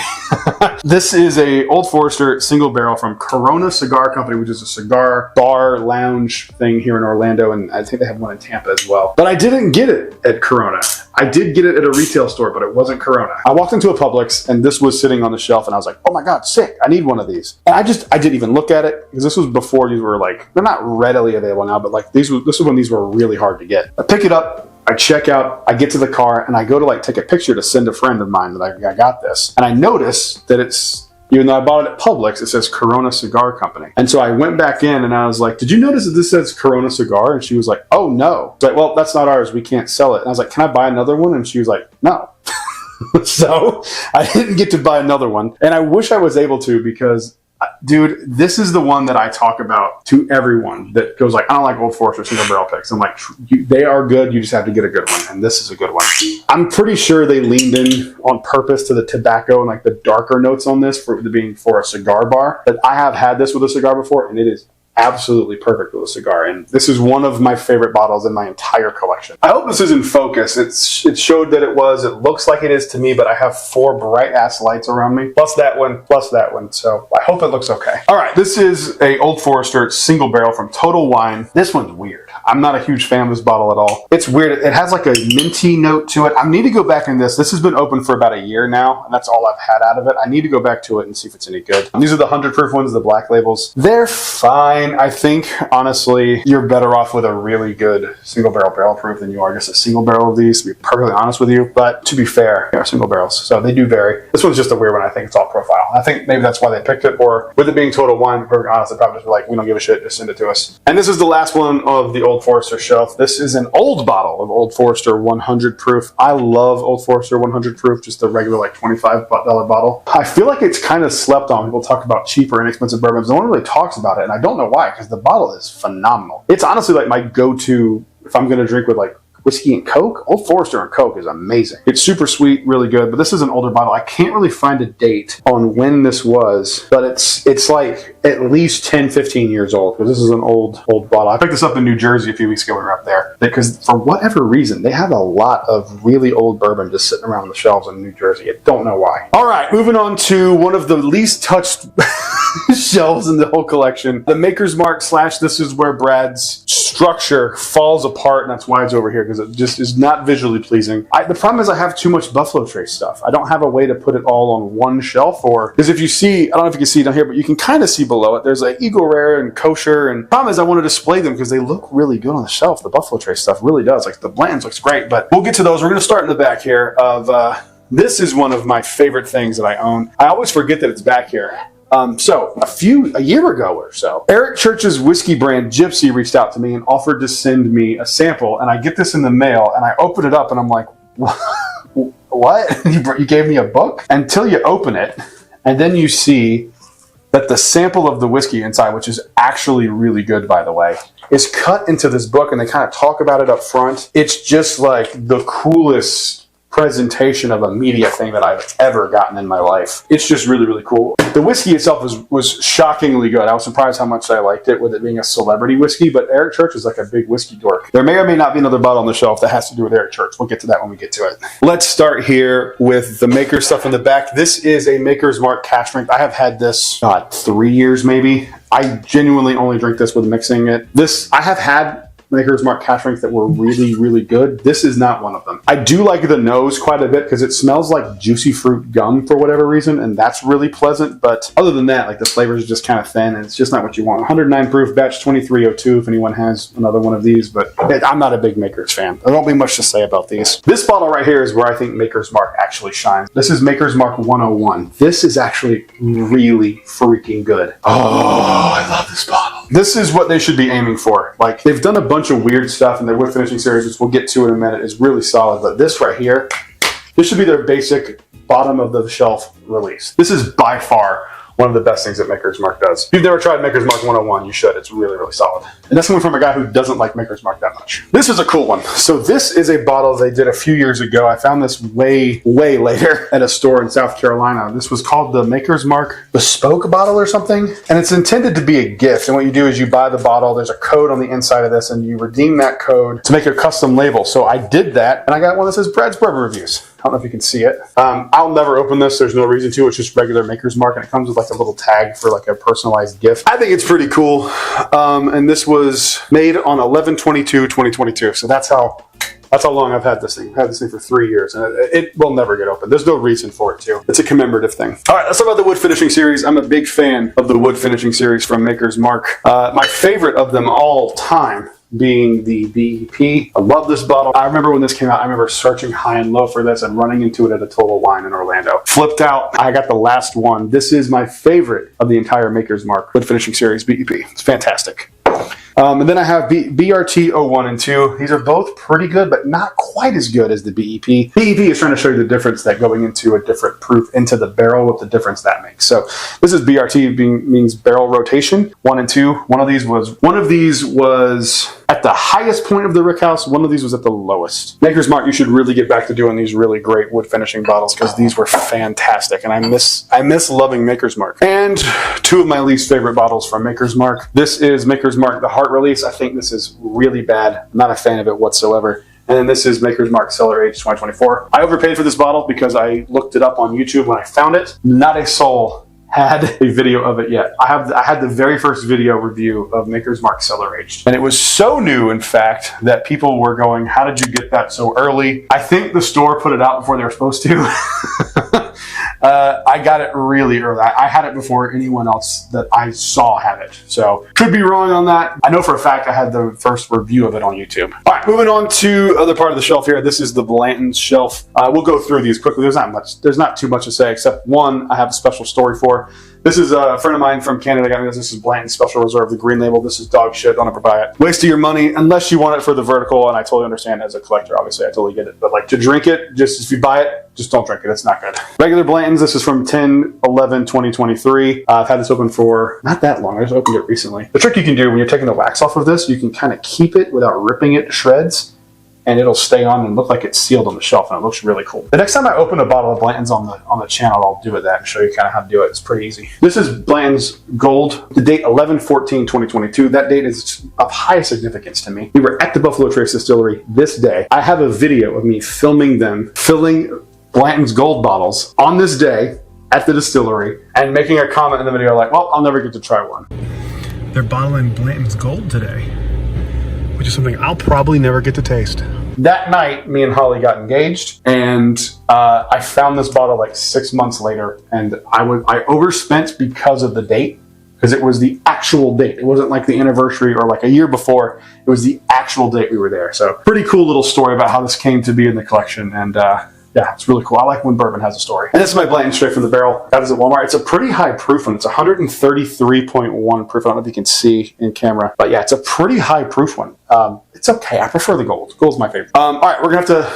This is a Old Forester single barrel from Corona Cigar Company, which is a cigar bar lounge thing here in Orlando. And I think they have one in Tampa as well. But I didn't get it at Corona. I did get it at a retail store, but it wasn't Corona. I walked into a Publix and this was sitting on the shelf and I was like, oh my God, sick. I need one of these. And I didn't even look at it because this was before these were like, they're not readily available now, but like this was when these were really hard to get. I pick it up. I check out, I get to the car, and I go to like take a picture to send a friend of mine that I got this. And I notice that it's, even though I bought it at Publix, it says Corona Cigar Company. And so I went back in and I was like, did you notice that this says Corona Cigar? And she was like, oh no. I was like, well, that's not ours. We can't sell it. And I was like, can I buy another one? And she was like, no. So I didn't get to buy another one. And I wish I was able to because Dude, this is the one that I talk about to everyone that goes like, I don't like Old Forester single barrel picks. I'm like, they are good. You just have to get a good one. And this is a good one. I'm pretty sure they leaned in on purpose to the tobacco and like the darker notes on this for being for a cigar bar. But I have had this with a cigar before, and it is absolutely perfect with a cigar, and this is one of my favorite bottles in my entire collection. I hope this is in focus. It showed that it was. It looks like it is to me, but I have 4 bright ass lights around me, plus that one, so I hope it looks okay. All right, this is a Old Forester single barrel from Total Wine. This one's weird. I'm not a huge fan of this bottle at all. It's weird. It has like a minty note to it. I need to go back in this. This has been open for about a year now, and that's all I've had out of it. I need to go back to it and see if it's any good. These are the 100 proof ones, the black labels. They're fine. I think, honestly, you're better off with a really good single barrel proof than you are just a single barrel of these, to be perfectly honest with you. But to be fair, they are single barrels, so they do vary. This one's just a weird one. I think it's all profile. I think maybe that's why they picked it, or with it being Total Wine, to be perfectly honest, they probably just were like, we don't give a shit, just send it to us. And this is the last one of the Old Forester shelf. This is an old bottle of Old Forester 100 proof. I love Old Forester 100 proof, just the regular like $25 bottle. I feel like it's kind of slept on. People talk about cheaper, inexpensive bourbons. No one really talks about it, and I don't know why, because the bottle is phenomenal. It's honestly like my go-to if I'm going to drink with like whiskey and Coke. Old Forester and Coke is amazing. It's super sweet, really good, but this is an older bottle. I can't really find a date on when this was, but it's like at least 10, 15 years old, because this is an old bottle. I picked this up in New Jersey a few weeks ago when we were up there, because for whatever reason, they have a lot of really old bourbon just sitting around the shelves in New Jersey. I don't know why. All right, moving on to one of the least touched shelves in the whole collection. The Maker's Mark / this is where Brad's structure falls apart, and that's why it's over here, because it just is not visually pleasing. The problem is I have too much Buffalo Trace stuff. I don't have a way to put it all on one shelf, or because if you see, I don't know if you can see it down here, but you can kind of see below it, there's like Eagle Rare and Kosher, and the problem is I want to display them because they look really good on the shelf. The Buffalo Trace stuff really does. Like the Blanton's looks great, but we'll get to those. We're going to start in the back here of, this is one of my favorite things that I own. I always forget that it's back here. So a year ago or so, Eric Church's whiskey brand Gypsy reached out to me and offered to send me a sample, and I get this in the mail, and I open it up, and I'm like, what? You gave me a book? Until you open it, and then you see that the sample of the whiskey inside, which is actually really good, by the way, is cut into this book, and they kind of talk about it up front. It's just like the coolest presentation of a media thing that I've ever gotten in my life. It's just really, really cool. The whiskey itself was shockingly good. I was surprised how much I liked it with it being a celebrity whiskey, but Eric Church is like a big whiskey dork. There may or may not be another bottle on the shelf that has to do with Eric Church. We'll get to that when we get to it. Let's start here with the Maker's stuff in the back. This is a Maker's Mark cask strength. I have had this 3 years maybe. I genuinely only drink this with mixing it. I have had Maker's Mark cask strength that were really, really good. This is not one of them. I do like the nose quite a bit because it smells like juicy fruit gum for whatever reason, and that's really pleasant. But other than that, like the flavors are just kind of thin, and it's just not what you want. 109 proof, batch 2302, if anyone has another one of these, but I'm not a big Maker's fan. There won't be much to say about these. This bottle right here is where I think Maker's Mark actually shines. This is Maker's Mark 101. This is actually really freaking good. Oh, I love this bottle. This is what they should be aiming for. Like, they've done a bunch of weird stuff in their wood finishing series, which we'll get to in a minute, is really solid. But this right here, this should be their basic bottom of the shelf release. This is by far one of the best things that Maker's Mark does. If you've never tried Maker's Mark 101, you should. It's really, really solid. And that's coming from a guy who doesn't like Maker's Mark that much. This is a cool one. So this is a bottle they did a few years ago. I found this way, way later at a store in South Carolina. This was called the Maker's Mark Bespoke bottle or something. And it's intended to be a gift. And what you do is you buy the bottle. There's a code on the inside of this, and you redeem that code to make a custom label. So I did that, and I got one that says Brad's Bourbon Reviews. I don't know if you can see it. I'll never open this. There's no reason to. It's just regular Maker's Mark, and it comes with like a little tag for like a personalized gift. I think it's pretty cool. And this was made on 11/22/2022. So that's how long I've had this thing. I've had this thing for 3 years, and it will never get open. There's no reason for it to. It's a commemorative thing. All right, let's talk about the wood finishing series. I'm a big fan of the wood finishing series from Maker's Mark. My favorite of them all time being the BEP. I love this bottle. I remember when this came out, I remember searching high and low for this and running into it at a Total Wine in Orlando. Flipped out. I got the last one. This is my favorite of the entire Maker's Mark wood finishing series, BEP. It's fantastic. And then I have BRT 01 and 2. These are both pretty good, but not quite as good as the BEP. BEP is trying to show you the difference that going into a different proof into the barrel, what the difference that makes. So this is BRT means barrel rotation, 1 and 2. One of these was at the highest point of the rick house. One of these was at the lowest. Maker's Mark, you should really get back to doing these really great wood finishing bottles because these were fantastic, and I miss loving Maker's Mark. And two of my least favorite bottles from Maker's Mark. This is Maker's Mark, the Heart Release. I think this is really bad. I'm not a fan of it whatsoever. And then this is Maker's Mark Cellar Age 2024. I overpaid for this bottle because I looked it up on YouTube when I found it. Not a soul had a video of it yet. I had the very first video review of Maker's Mark Cellar Aged. And it was so new, in fact, that people were going, how did you get that so early? I think the store put it out before they were supposed to. I got it really early. I had it before anyone else that I saw had it. So could be wrong on that. I know for a fact I had the first review of it on YouTube. All right, moving on to other part of the shelf here. This is the Blanton's shelf. We'll go through these quickly. There's not too much to say except one I have a special story for. This is a friend of mine from Canada got me this. This is Blanton's Special Reserve, the green label. This is dog shit. Don't ever buy it. Waste of your money unless you want it for the vertical, and I totally understand as a collector. Obviously, I totally get it. But like to drink it, just if you buy it, just don't drink it. It's not good. Regular Blanton's. This is from 10/11/2023. I've had this open for not that long. I just opened it recently. The trick you can do when you're taking the wax off of this, you can kind of keep it without ripping it to shreds, and it'll stay on and look like it's sealed on the shelf, and it looks really cool. The next time I open a bottle of Blanton's on the channel, I'll do it that and show you kind of how to do it. It's pretty easy. This is Blanton's Gold. The date 11/14/2022. That date is of high significance to me. We were at the Buffalo Trace Distillery this day. I have a video of me filming them filling Blanton's Gold bottles on this day at the distillery and making a comment in the video like, well, I'll never get to try one. They're bottling Blanton's Gold today, which is something I'll probably never get to taste. That night, me and Holly got engaged, and I found this bottle like 6 months later, and I overspent because of the date, because it was the actual date. It wasn't like the anniversary or like a year before. It was the actual date we were there. So pretty cool little story about how this came to be in the collection, and yeah, it's really cool. I like when bourbon has a story. And this is my Blanton straight from the barrel. That is at Walmart. It's a pretty high proof one. It's 133.1 proof. I don't know if you can see in camera, but yeah, it's a pretty high proof one. It's okay. I prefer the gold. Gold's my favorite. All right, we're gonna have to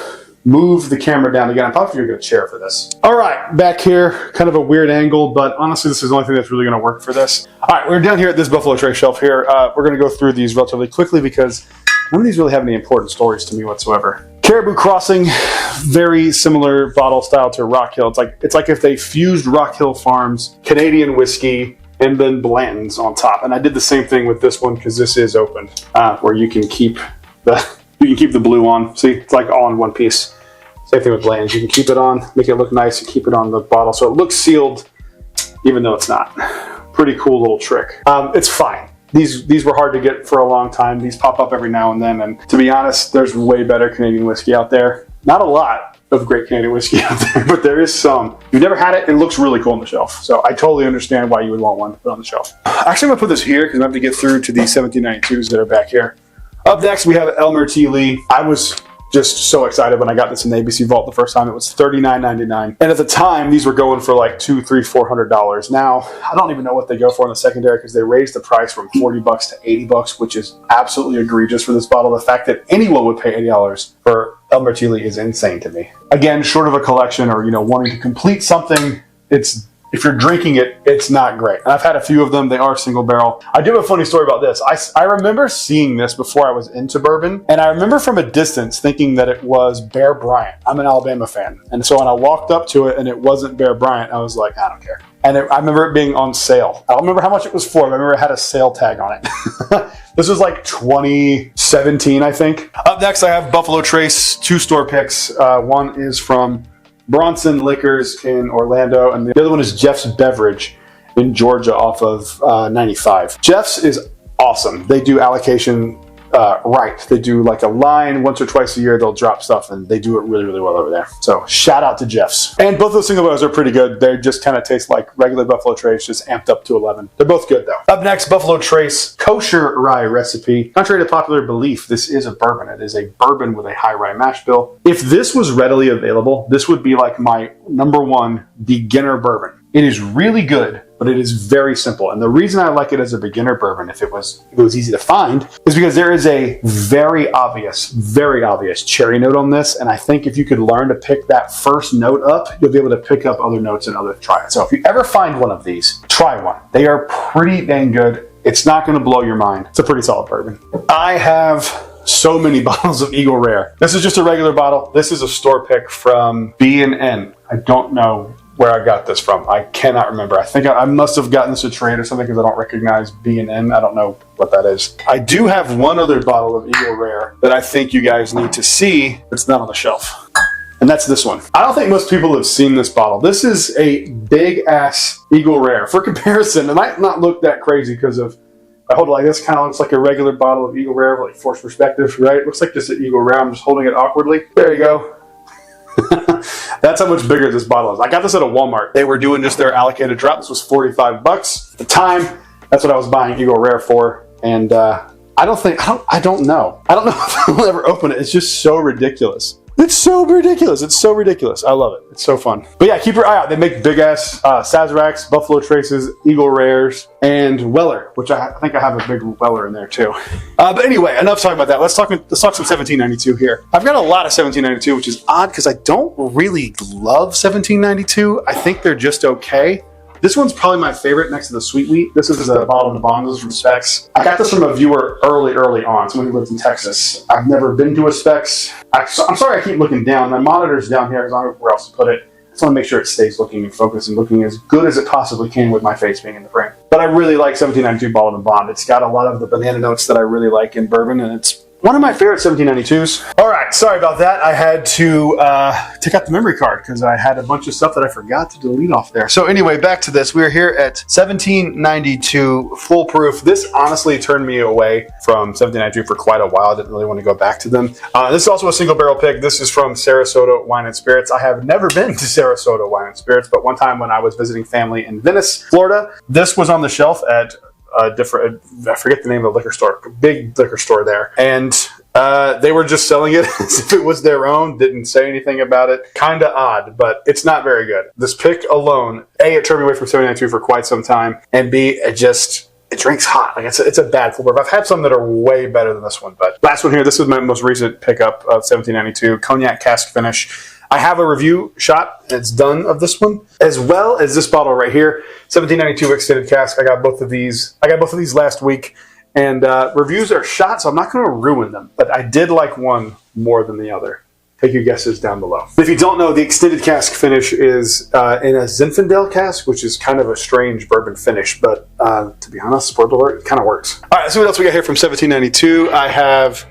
move the camera down again. I'm probably gonna get a chair for this. All right, back here, kind of a weird angle, but honestly, this is the only thing that's really gonna work for this. All right, we're down here at this Buffalo Trace shelf here. We're gonna go through these relatively quickly because none of these really have any important stories to me whatsoever. Caribou Crossing, very similar bottle style to Rock Hill. It's like if they fused Rock Hill Farms, Canadian whiskey, and then Blanton's on top. And I did the same thing with this one because this is open, where you can keep the blue on. See, it's like all in one piece. Same thing with Blanton's. You can keep it on, make it look nice, and keep it on the bottle so it looks sealed, even though it's not. Pretty cool little trick. It's fine. These were hard to get for a long time. These pop up every now and then, and to be honest, there's way better Canadian whiskey out there. Not a lot of great Canadian whiskey out there, but there is some. If you've never had it, it looks really cool on the shelf. So I totally understand why you would want one to put on the shelf. Actually, I'm gonna put this here because I have to get through to these 1792s that are back here. Up next, we have Elmer T. Lee. I was just so excited when I got this in the ABC Vault the first time. It was $39.99. And at the time, these were going for like $200, $300, $400. Now, I don't even know what they go for in the secondary because they raised the price from $40 to $80, which is absolutely egregious for this bottle. The fact that anyone would pay $80 for Elmer T. Lee is insane to me. Again, short of a collection or, wanting to complete something, if you're drinking it, it's not great. And I've had a few of them. They are single barrel. I do have a funny story about this. I remember seeing this before I was into bourbon. And I remember from a distance thinking that it was Bear Bryant. I'm an Alabama fan. And so when I walked up to it and it wasn't Bear Bryant, I was like, I don't care. And I remember it being on sale. I don't remember how much it was for, but I remember it had a sale tag on it. This was like 2017, I think. Up next, I have Buffalo Trace, 2 store picks. One is from Bronson Liquors in Orlando, and the other one is Jeff's Beverage in Georgia off of 95. Jeff's is awesome. They do allocation right. They do like a line once or twice a year. They'll drop stuff, and they do it really, really well over there. So shout out to Jeff's. And both those single barrels are pretty good. They just kind of taste like regular Buffalo Trace, just amped up to 11. They're both good though. Up next, Buffalo Trace Kosher Rye Recipe. Contrary to popular belief, this is a bourbon. It is a bourbon with a high rye mash bill. If this was readily available, this would be like my #1 beginner bourbon. It is really good, but it is very simple. And the reason I like it as a beginner bourbon, if it was easy to find, is because there is a very obvious cherry note on this. And I think if you could learn to pick that first note up, you'll be able to pick up other notes and try it. So if you ever find one of these, try one. They are pretty dang good. It's not going to blow your mind. It's a pretty solid bourbon. I have so many bottles of Eagle Rare. This is just a regular bottle. This is a store pick from B&N. I don't know where I got this from. I cannot remember. I think I must have gotten this a trade or something because I don't recognize B&N. I don't know what that is. I do have one other bottle of Eagle Rare that I think you guys need to see. It's not on the shelf. And that's this one. I don't think most people have seen this bottle. This is a big ass Eagle Rare. For comparison, it might not look that crazy because of, I hold it like this, kind of looks like a regular bottle of Eagle Rare, like forced perspective, right? It looks like just an Eagle Rare. I'm just holding it awkwardly. There you go. That's how much bigger this bottle is. I got this at a Walmart. They were doing just their allocated drop. This was $45 at the time. That's what I was buying Eagle Rare for. And I don't know. I don't know if I'll ever open it. It's just so ridiculous. It's so ridiculous. It's so ridiculous. I love it. It's so fun. But yeah, keep your eye out. They make big ass Sazeracs, Buffalo Traces, Eagle Rares, and Weller, which I think I have a big Weller in there too. But anyway, enough talking about that. Let's talk some 1792 here. I've got a lot of 1792, which is odd because I don't really love 1792. I think they're just okay. This one's probably my favorite next to the Sweet Wheat. This is the bottle of the Bond. This is from Specs. I got this from a viewer early on, someone who lives in Texas. I've never been to a Specs. I'm sorry I keep looking down. My monitor's down here because I don't know where else to put it. I just want to make sure it stays looking in focus and looking as good as it possibly can with my face being in the frame. But I really like 1792 Bottled and Bond. It's got a lot of the banana notes that I really like in bourbon, and it's one of my favorite 1792s. All right, sorry about that. I had to take out the memory card because I had a bunch of stuff that I forgot to delete off there. So anyway, back to this. We're here at 1792 Foolproof. This honestly turned me away from 1792 for quite a while. I didn't really want to go back to them. This is also a single barrel pick. This is from Sarasota Wine and Spirits. I have never been to Sarasota Wine and Spirits, but one time when I was visiting family in Venice, Florida, this was on the shelf at I forget the name of the liquor store, big liquor store there. And they were just selling it as if it was their own, didn't say anything about it. Kind of odd, but it's not very good. This pick alone, A, it turned me away from 1792 for quite some time, and B, it drinks hot. Like it's a bad foolproof. I've had some that are way better than this one, but last one here, this is my most recent pickup of 1792, Cognac Cask Finish. I have a review shot, and it's done, of this one, as well as this bottle right here, 1792 Extended Cask. I got both of these last week, and reviews are shot, so I'm not going to ruin them, but I did like one more than the other. Take your guesses down below. If you don't know, the Extended Cask Finish is in a Zinfandel cask, which is kind of a strange bourbon finish, but to be honest, spoiler alert, it kind of works. All right, let's see what else we got here from 1792. I have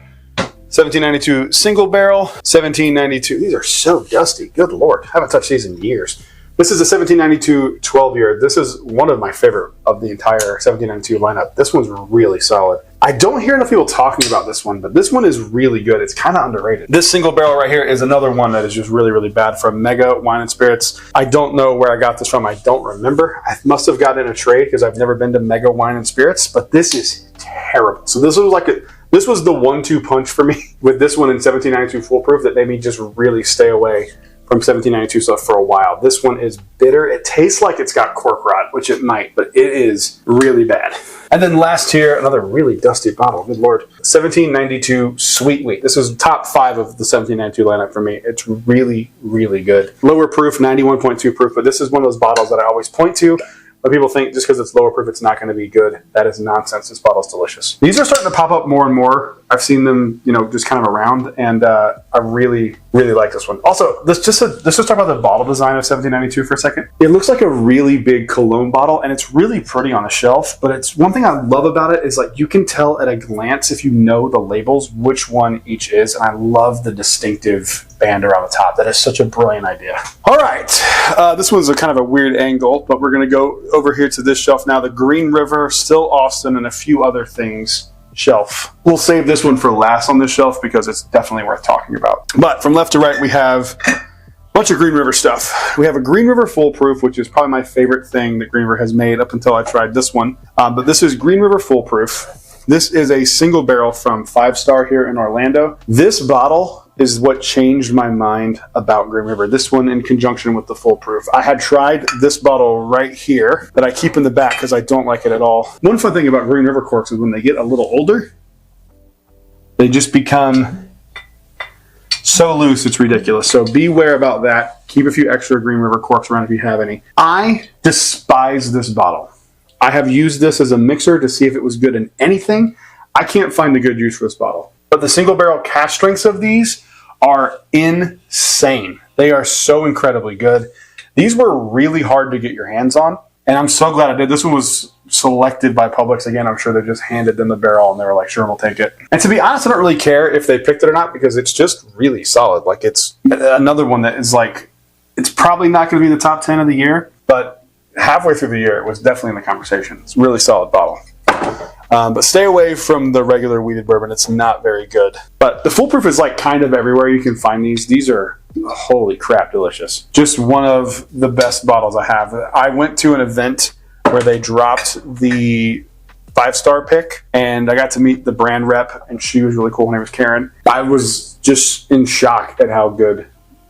1792 single barrel, 1792. These are so dusty. Good Lord. I haven't touched these in years. This is a 1792 12-year. This is one of my favorite of the entire 1792 lineup. This one's really solid. I don't hear enough people talking about this one, but this one is really good. It's kind of underrated. This single barrel right here is another one that is just really, really bad from Mega Wine and Spirits. I don't know where I got this from. I don't remember. I must have gotten in a trade because I've never been to Mega Wine and Spirits, but this is terrible. So this was the 1-2 punch for me with this one in 1792 Foolproof that made me just really stay away from 1792 stuff for a while. This one is bitter. It tastes like it's got cork rot, which it might, but it is really bad. And then last here, another really dusty bottle. Good Lord. 1792 Sweet Wheat. This is top 5 of the 1792 lineup for me. It's really, really good. Lower proof, 91.2 proof, but this is one of those bottles that I always point to. When people think just because it's lower proof, it's not going to be good. That is nonsense. This bottle's delicious. These are starting to pop up more and more. I've seen them, just kind of around, and I really, really like this one. Also, let's just talk about the bottle design of 1792 for a second. It looks like a really big cologne bottle, and it's really pretty on the shelf, but it's one thing I love about it is like you can tell at a glance if you know the labels which one each is, and I love the distinctive band around the top. That is such a brilliant idea. All right, this one's a kind of a weird angle, but we're going to go over here to this shelf now. The Green River, Still Austin, and a few other things shelf. We'll save this one for last on this shelf because it's definitely worth talking about. But from left to right, we have a bunch of Green River stuff. We have a Green River Foolproof, which is probably my favorite thing that Green River has made up until I tried this one. But this is Green River Foolproof. This is a single barrel from 5 Star here in Orlando. This bottle is what changed my mind about Green River. This one in conjunction with the Foolproof. I had tried this bottle right here that I keep in the back because I don't like it at all. One fun thing about Green River corks is when they get a little older, they just become so loose it's ridiculous. So beware about that. Keep a few extra Green River corks around if you have any. I despise this bottle. I have used this as a mixer to see if it was good in anything. I can't find a good use for this bottle. But the single barrel cask strengths of these are insane. They are so incredibly good. These were really hard to get your hands on, and I'm so glad I did. This one was selected by Publix. Again, I'm sure they just handed them the barrel, and they were like, sure, we'll take it. And to be honest, I don't really care if they picked it or not because it's just really solid. Like, it's another one that is like, it's probably not going to be in the top 10 of the year, but halfway through the year, it was definitely in the conversation. It's a really solid bottle. But stay away from the regular weeded bourbon. It's not very good. But the Foolproof is like kind of everywhere you can find these. These are, holy crap, delicious. Just one of the best bottles I have. I went to an event where they dropped the 5-star pick, and I got to meet the brand rep, and she was really cool. Her name was Karen. I was just in shock at how good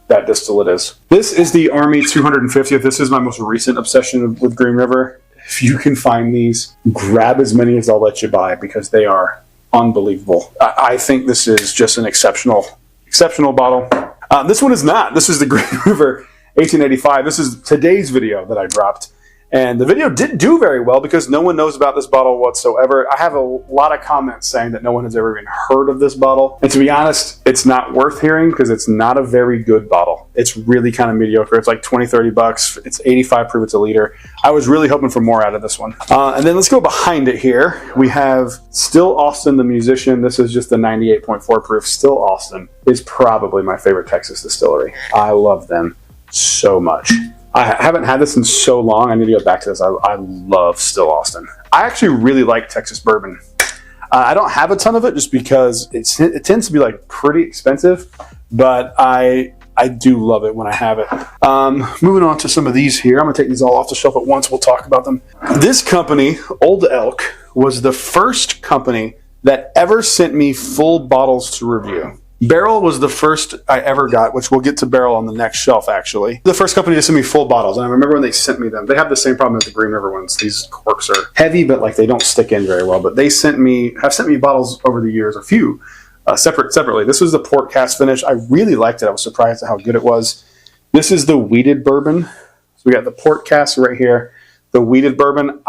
that distillate is. This is the Army 250th. This is my most recent obsession with Green River. If you can find these, grab as many as I'll let you buy because they are unbelievable. I think this is just an exceptional bottle. This one is not. This is the Green River 1885. This is today's video that I dropped. And the video didn't do very well because no one knows about this bottle whatsoever. I have a lot of comments saying that no one has ever even heard of this bottle. And to be honest, it's not worth hearing because it's not a very good bottle. It's really kind of mediocre. It's like 20, 30 bucks. It's 85 proof. It's a liter. I was really hoping for more out of this one. And then let's go behind it here. We have Still Austin, the musician. This is just the 98.4 proof. Still Austin is probably my favorite Texas distillery. I love them so much. I haven't had this in so long. I need to go back to this. I love Still Austin. I actually really like Texas bourbon. I don't have a ton of it just because it tends to be like pretty expensive, but I do love it when I have it. Moving on to some of these here. I'm going to take these all off the shelf at once. We'll talk about them. This company, Old Elk, was the first company that ever sent me full bottles to review. Barrel was the first I ever got, which we'll get to Barrel on the next shelf, actually. The first company to send me full bottles, and I remember when they sent me them. They have the same problem as the Green River ones. These corks are heavy, but like they don't stick in very well. But they have sent me bottles over the years, a few, separately. This was the port cask finish. I really liked it. I was surprised at how good it was. This is the weeded bourbon. So we got the port cask right here, the weeded bourbon.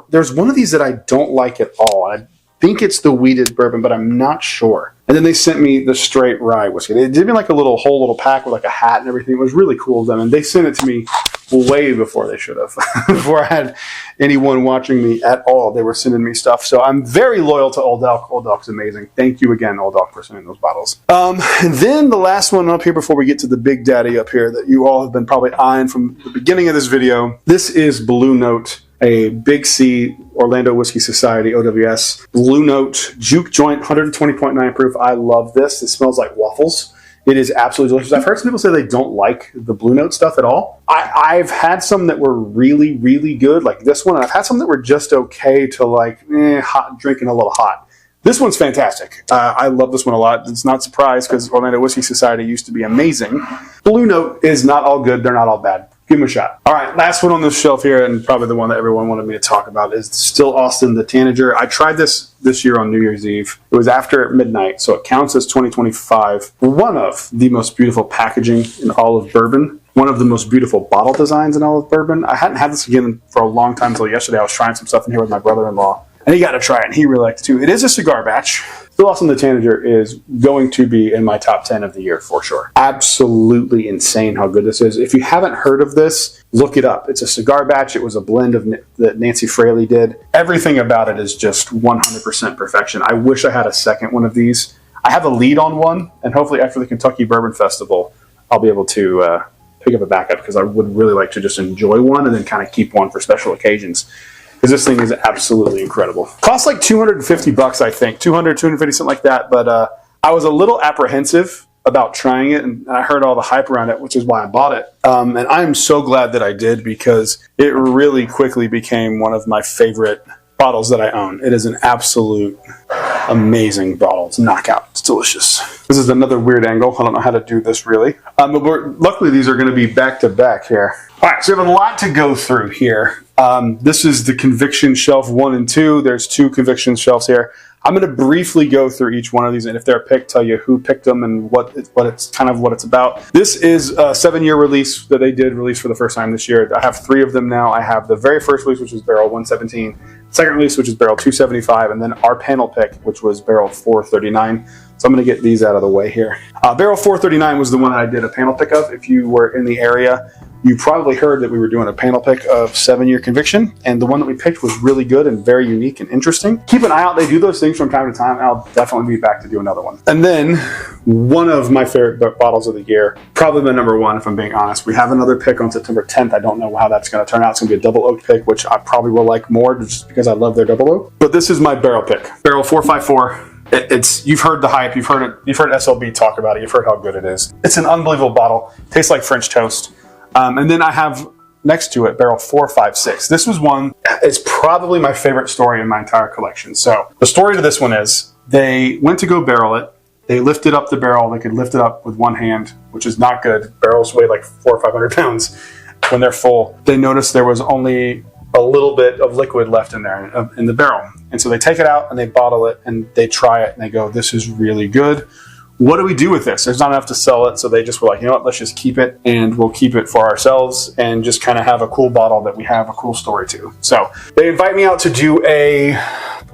There's one of these that I don't like at all. I think it's the weeded bourbon, but I'm not sure. And then they sent me the straight rye whiskey. They did me like a whole little pack with like a hat and everything. It was really cool of them. And they sent it to me way before they should have. Before I had anyone watching me at all, they were sending me stuff. So I'm very loyal to Old Elk. Old Elk's amazing. Thank you again, Old Elk, for sending those bottles. And then the last one up here before we get to the big daddy up here that you all have been probably eyeing from the beginning of this video. This is Blue Note, a Big C Orlando Whiskey Society OWS Blue Note Juke Joint, 120.9 proof. I love this. It smells like waffles. It is absolutely delicious. I've heard some people say they don't like the Blue Note stuff at all. I've had some that were really, really good, like this one. And I've had some that were just okay to like hot, drinking a little hot. This one's fantastic. I love this one a lot. It's not surprised because Orlando Whiskey Society used to be amazing. Blue Note is not all good. They're not all bad. Give them a shot. All right, last one on this shelf here, and probably the one that everyone wanted me to talk about, is Still Austin, the Tanager. I tried this year on New Year's Eve. It was after midnight, so it counts as 2025. One of the most beautiful packaging in all of bourbon. One of the most beautiful bottle designs in all of bourbon. I hadn't had this again for a long time until yesterday. I was trying some stuff in here with my brother-in-law, and he got to try it, and he really liked it too. It is a cigar batch. Still Austin, the Tanager is going to be in my top 10 of the year for sure. Absolutely insane how good this is. If you haven't heard of this, look it up. It's a cigar batch. It was a blend that Nancy Fraley did. Everything about it is just 100% perfection. I wish I had a second one of these. I have a lead on one, and hopefully after the Kentucky Bourbon Festival, I'll be able to pick up a backup because I would really like to just enjoy one and then kind of keep one for special occasions. Because this thing is absolutely incredible. Costs like $250, I think. 200, 250, something like that. But I was a little apprehensive about trying it, and I heard all the hype around it, which is why I bought it. And I'm so glad that I did because it really quickly became one of my favorite bottles that I own. It is an absolute amazing bottle. bottle. It's a knockout. It's delicious. This is another weird angle. I don't know how to do this really. But luckily, these are going to be back to back here. All right, so we have a lot to go through here. This is the conviction shelf 1 and 2. There's 2 conviction shelves here. I'm going to briefly go through each one of these, and if they're picked, tell you who picked them and what it's about. This is a 7-year release that they did release for the first time this year. I have 3 of them now. I have the very first release, which was barrel 117, second release, which is barrel 275, and then our panel pick, which was barrel 439. So I'm going to get these out of the way here. Barrel 439 was the one that I did a panel pick of. If you were in the area, you probably heard that we were doing a panel pick of 7-year conviction, and the one that we picked was really good and very unique and interesting. Keep an eye out. They do those things from time to time. I'll definitely be back to do another one. And then one of my favorite bottles of the year, probably my number one, if I'm being honest. We have another pick on September 10th. I don't know how that's going to turn out. It's going to be a double oak pick, which I probably will like more just because I love their double oak. But this is my barrel pick. Barrel 454. You've heard the hype. You've heard SLB talk about it. You've heard how good it is. It's an unbelievable bottle. Tastes like French toast. And then I have next to it barrel 456. This was one. It's probably my favorite story in my entire collection. So the story to this one is they went to go barrel it. They lifted up the barrel. They could lift it up with one hand, which is not good. Barrels weigh like 400 or 500 pounds when they're full. They noticed there was only a little bit of liquid left in there in the barrel. And so they take it out and they bottle it and they try it and they go, this is really good. What do we do with this? There's not enough to sell it. So they just were like, you know what, let's just keep it and we'll keep it for ourselves and just kind of have a cool bottle that we have a cool story to. So they invite me out to do a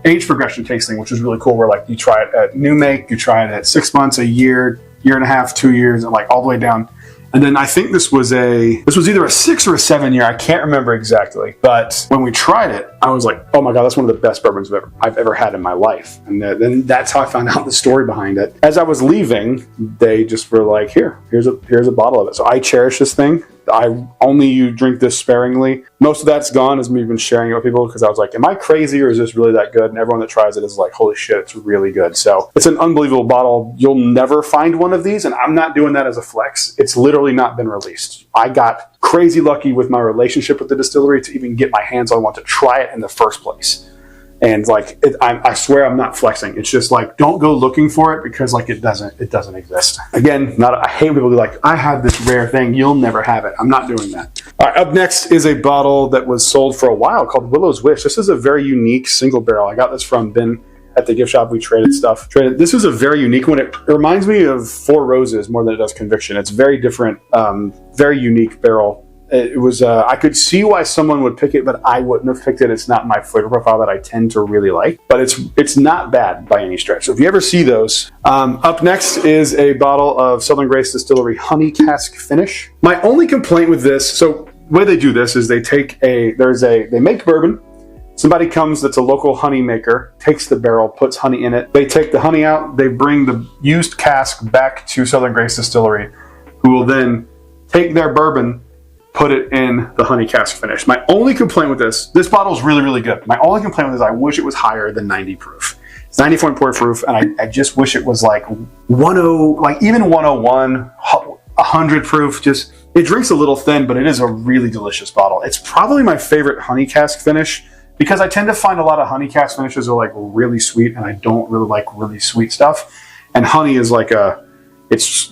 age progression tasting, which is really cool. Where like you try it at new make, you try it at 6 months, a year, year and a half, 2 years, and like all the way down. And then I think this was either a 6 or a 7 year. I can't remember exactly. But when we tried it, I was like, oh my God, that's one of the best bourbons I've ever had in my life. And then that's how I found out the story behind it. As I was leaving, they just were like, here's a bottle of it. So I cherish this thing. You drink this sparingly. Most of that's gone as me been sharing it with people because I was like, am I crazy or is this really that good? And everyone that tries it is like, holy shit, it's really good. So it's an unbelievable bottle. You'll never find one of these, and I'm not doing that as a flex. It's literally not been released. I got crazy lucky with my relationship with the distillery to even get my hands on one to try it in the first place. And like, I swear I'm not flexing. It's just like, don't go looking for it because like it doesn't exist. Again, I hate when people be like, I have this rare thing. You'll never have it. I'm not doing that. All right, up next is a bottle that was sold for a while called Willow's Wish. This is a very unique single barrel. I got this from Ben at the gift shop. We traded stuff. This was a very unique one. It reminds me of Four Roses more than it does Conviction. It's very different, very unique barrel. It was, I could see why someone would pick it, but I wouldn't have picked it. It's not my flavor profile that I tend to really like, but it's not bad by any stretch. So if you ever see those, up next is a bottle of Southern Grace Distillery Honey Cask Finish. My only complaint with this, so the way they do this is they they make bourbon. Somebody comes that's a local honey maker, takes the barrel, puts honey in it. They take the honey out. They bring the used cask back to Southern Grace Distillery, who will then take their bourbon, put it in the honey cask finish. My only complaint with this bottle is really, really good. My only complaint with this, I wish it was higher than 90 proof. It's 94 proof, and I just wish it was like 10, like even 101, 100 proof. Just, it drinks a little thin, but it is a really delicious bottle. It's probably my favorite honey cask finish because I tend to find a lot of honey cask finishes are like really sweet, and I don't really like really sweet stuff. And honey is like it's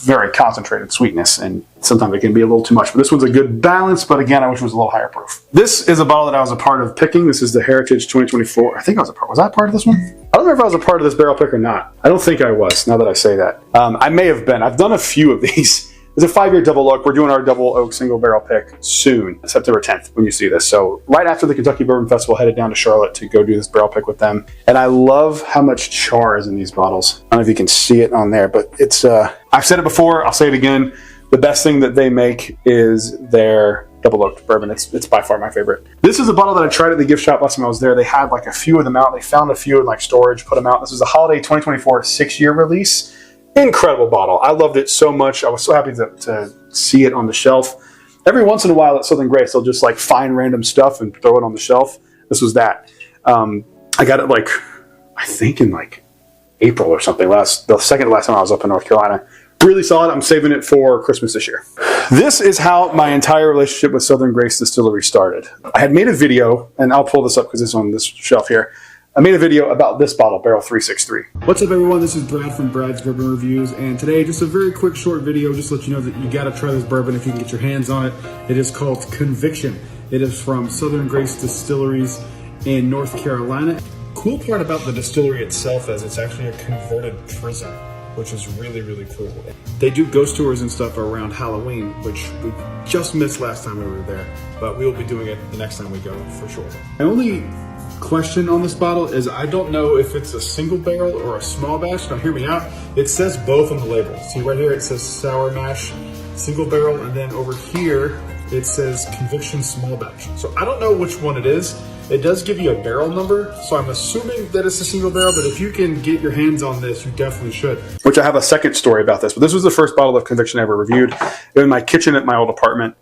very concentrated sweetness, and sometimes it can be a little too much. But this one's a good balance, but again, I wish it was a little higher proof. This is a bottle that I was a part of picking. This is the Heritage 2024. I think I was a part. Was I part of this one? I don't know if I was a part of this barrel pick or not. I don't think I was, now that I say that. I may have been. I've done a few of these. It's a 5-year double oak. We're doing our double oak single barrel pick soon, September 10th, when you see this. So right after the Kentucky Bourbon Festival, headed down to Charlotte to go do this barrel pick with them. And I love how much char is in these bottles. I don't know if you can see it on there, but it's, I've said it before, I'll say it again. The best thing that they make is their double oaked bourbon. It's by far my favorite. This is a bottle that I tried at the gift shop last time I was there. They had like a few of them out. They found a few in like storage, put them out. This is a holiday 2024 6-year release. Incredible bottle. I loved it so much. I was so happy to see it on the shelf. Every once in a while at Southern Grace, they'll just like find random stuff and throw it on the shelf. This was that. I got it like, I think in like April or something. The second to last time I was up in North Carolina. Really solid. I'm saving it for Christmas this year. This is how my entire relationship with Southern Grace Distillery started. I had made a video, and I'll pull this up because it's on this shelf here. I made a video about this bottle, Barrel 363. What's up, everyone? This is Brad from Brad's Bourbon Reviews, and today just a very quick short video just to let you know that you got to try this bourbon if you can get your hands on it. It is called Conviction. It is from Southern Grace Distilleries in North Carolina. Cool part about the distillery itself is it's actually a converted prison, which is really, really cool. They do ghost tours and stuff around Halloween, which we just missed last time we were there, but we will be doing it the next time we go for sure. My only question on this bottle is I don't know if it's a single barrel or a small batch. Now hear me out. It says both on the label. See right here, it says sour mash, single barrel, and then over here, it says Conviction small batch. So I don't know which one it is. It does give you a barrel number, so I'm assuming that it's a single barrel, but if you can get your hands on this, you definitely should. Which I have a second story about this, but this was the first bottle of Conviction I ever reviewed. It was in my kitchen at my old apartment,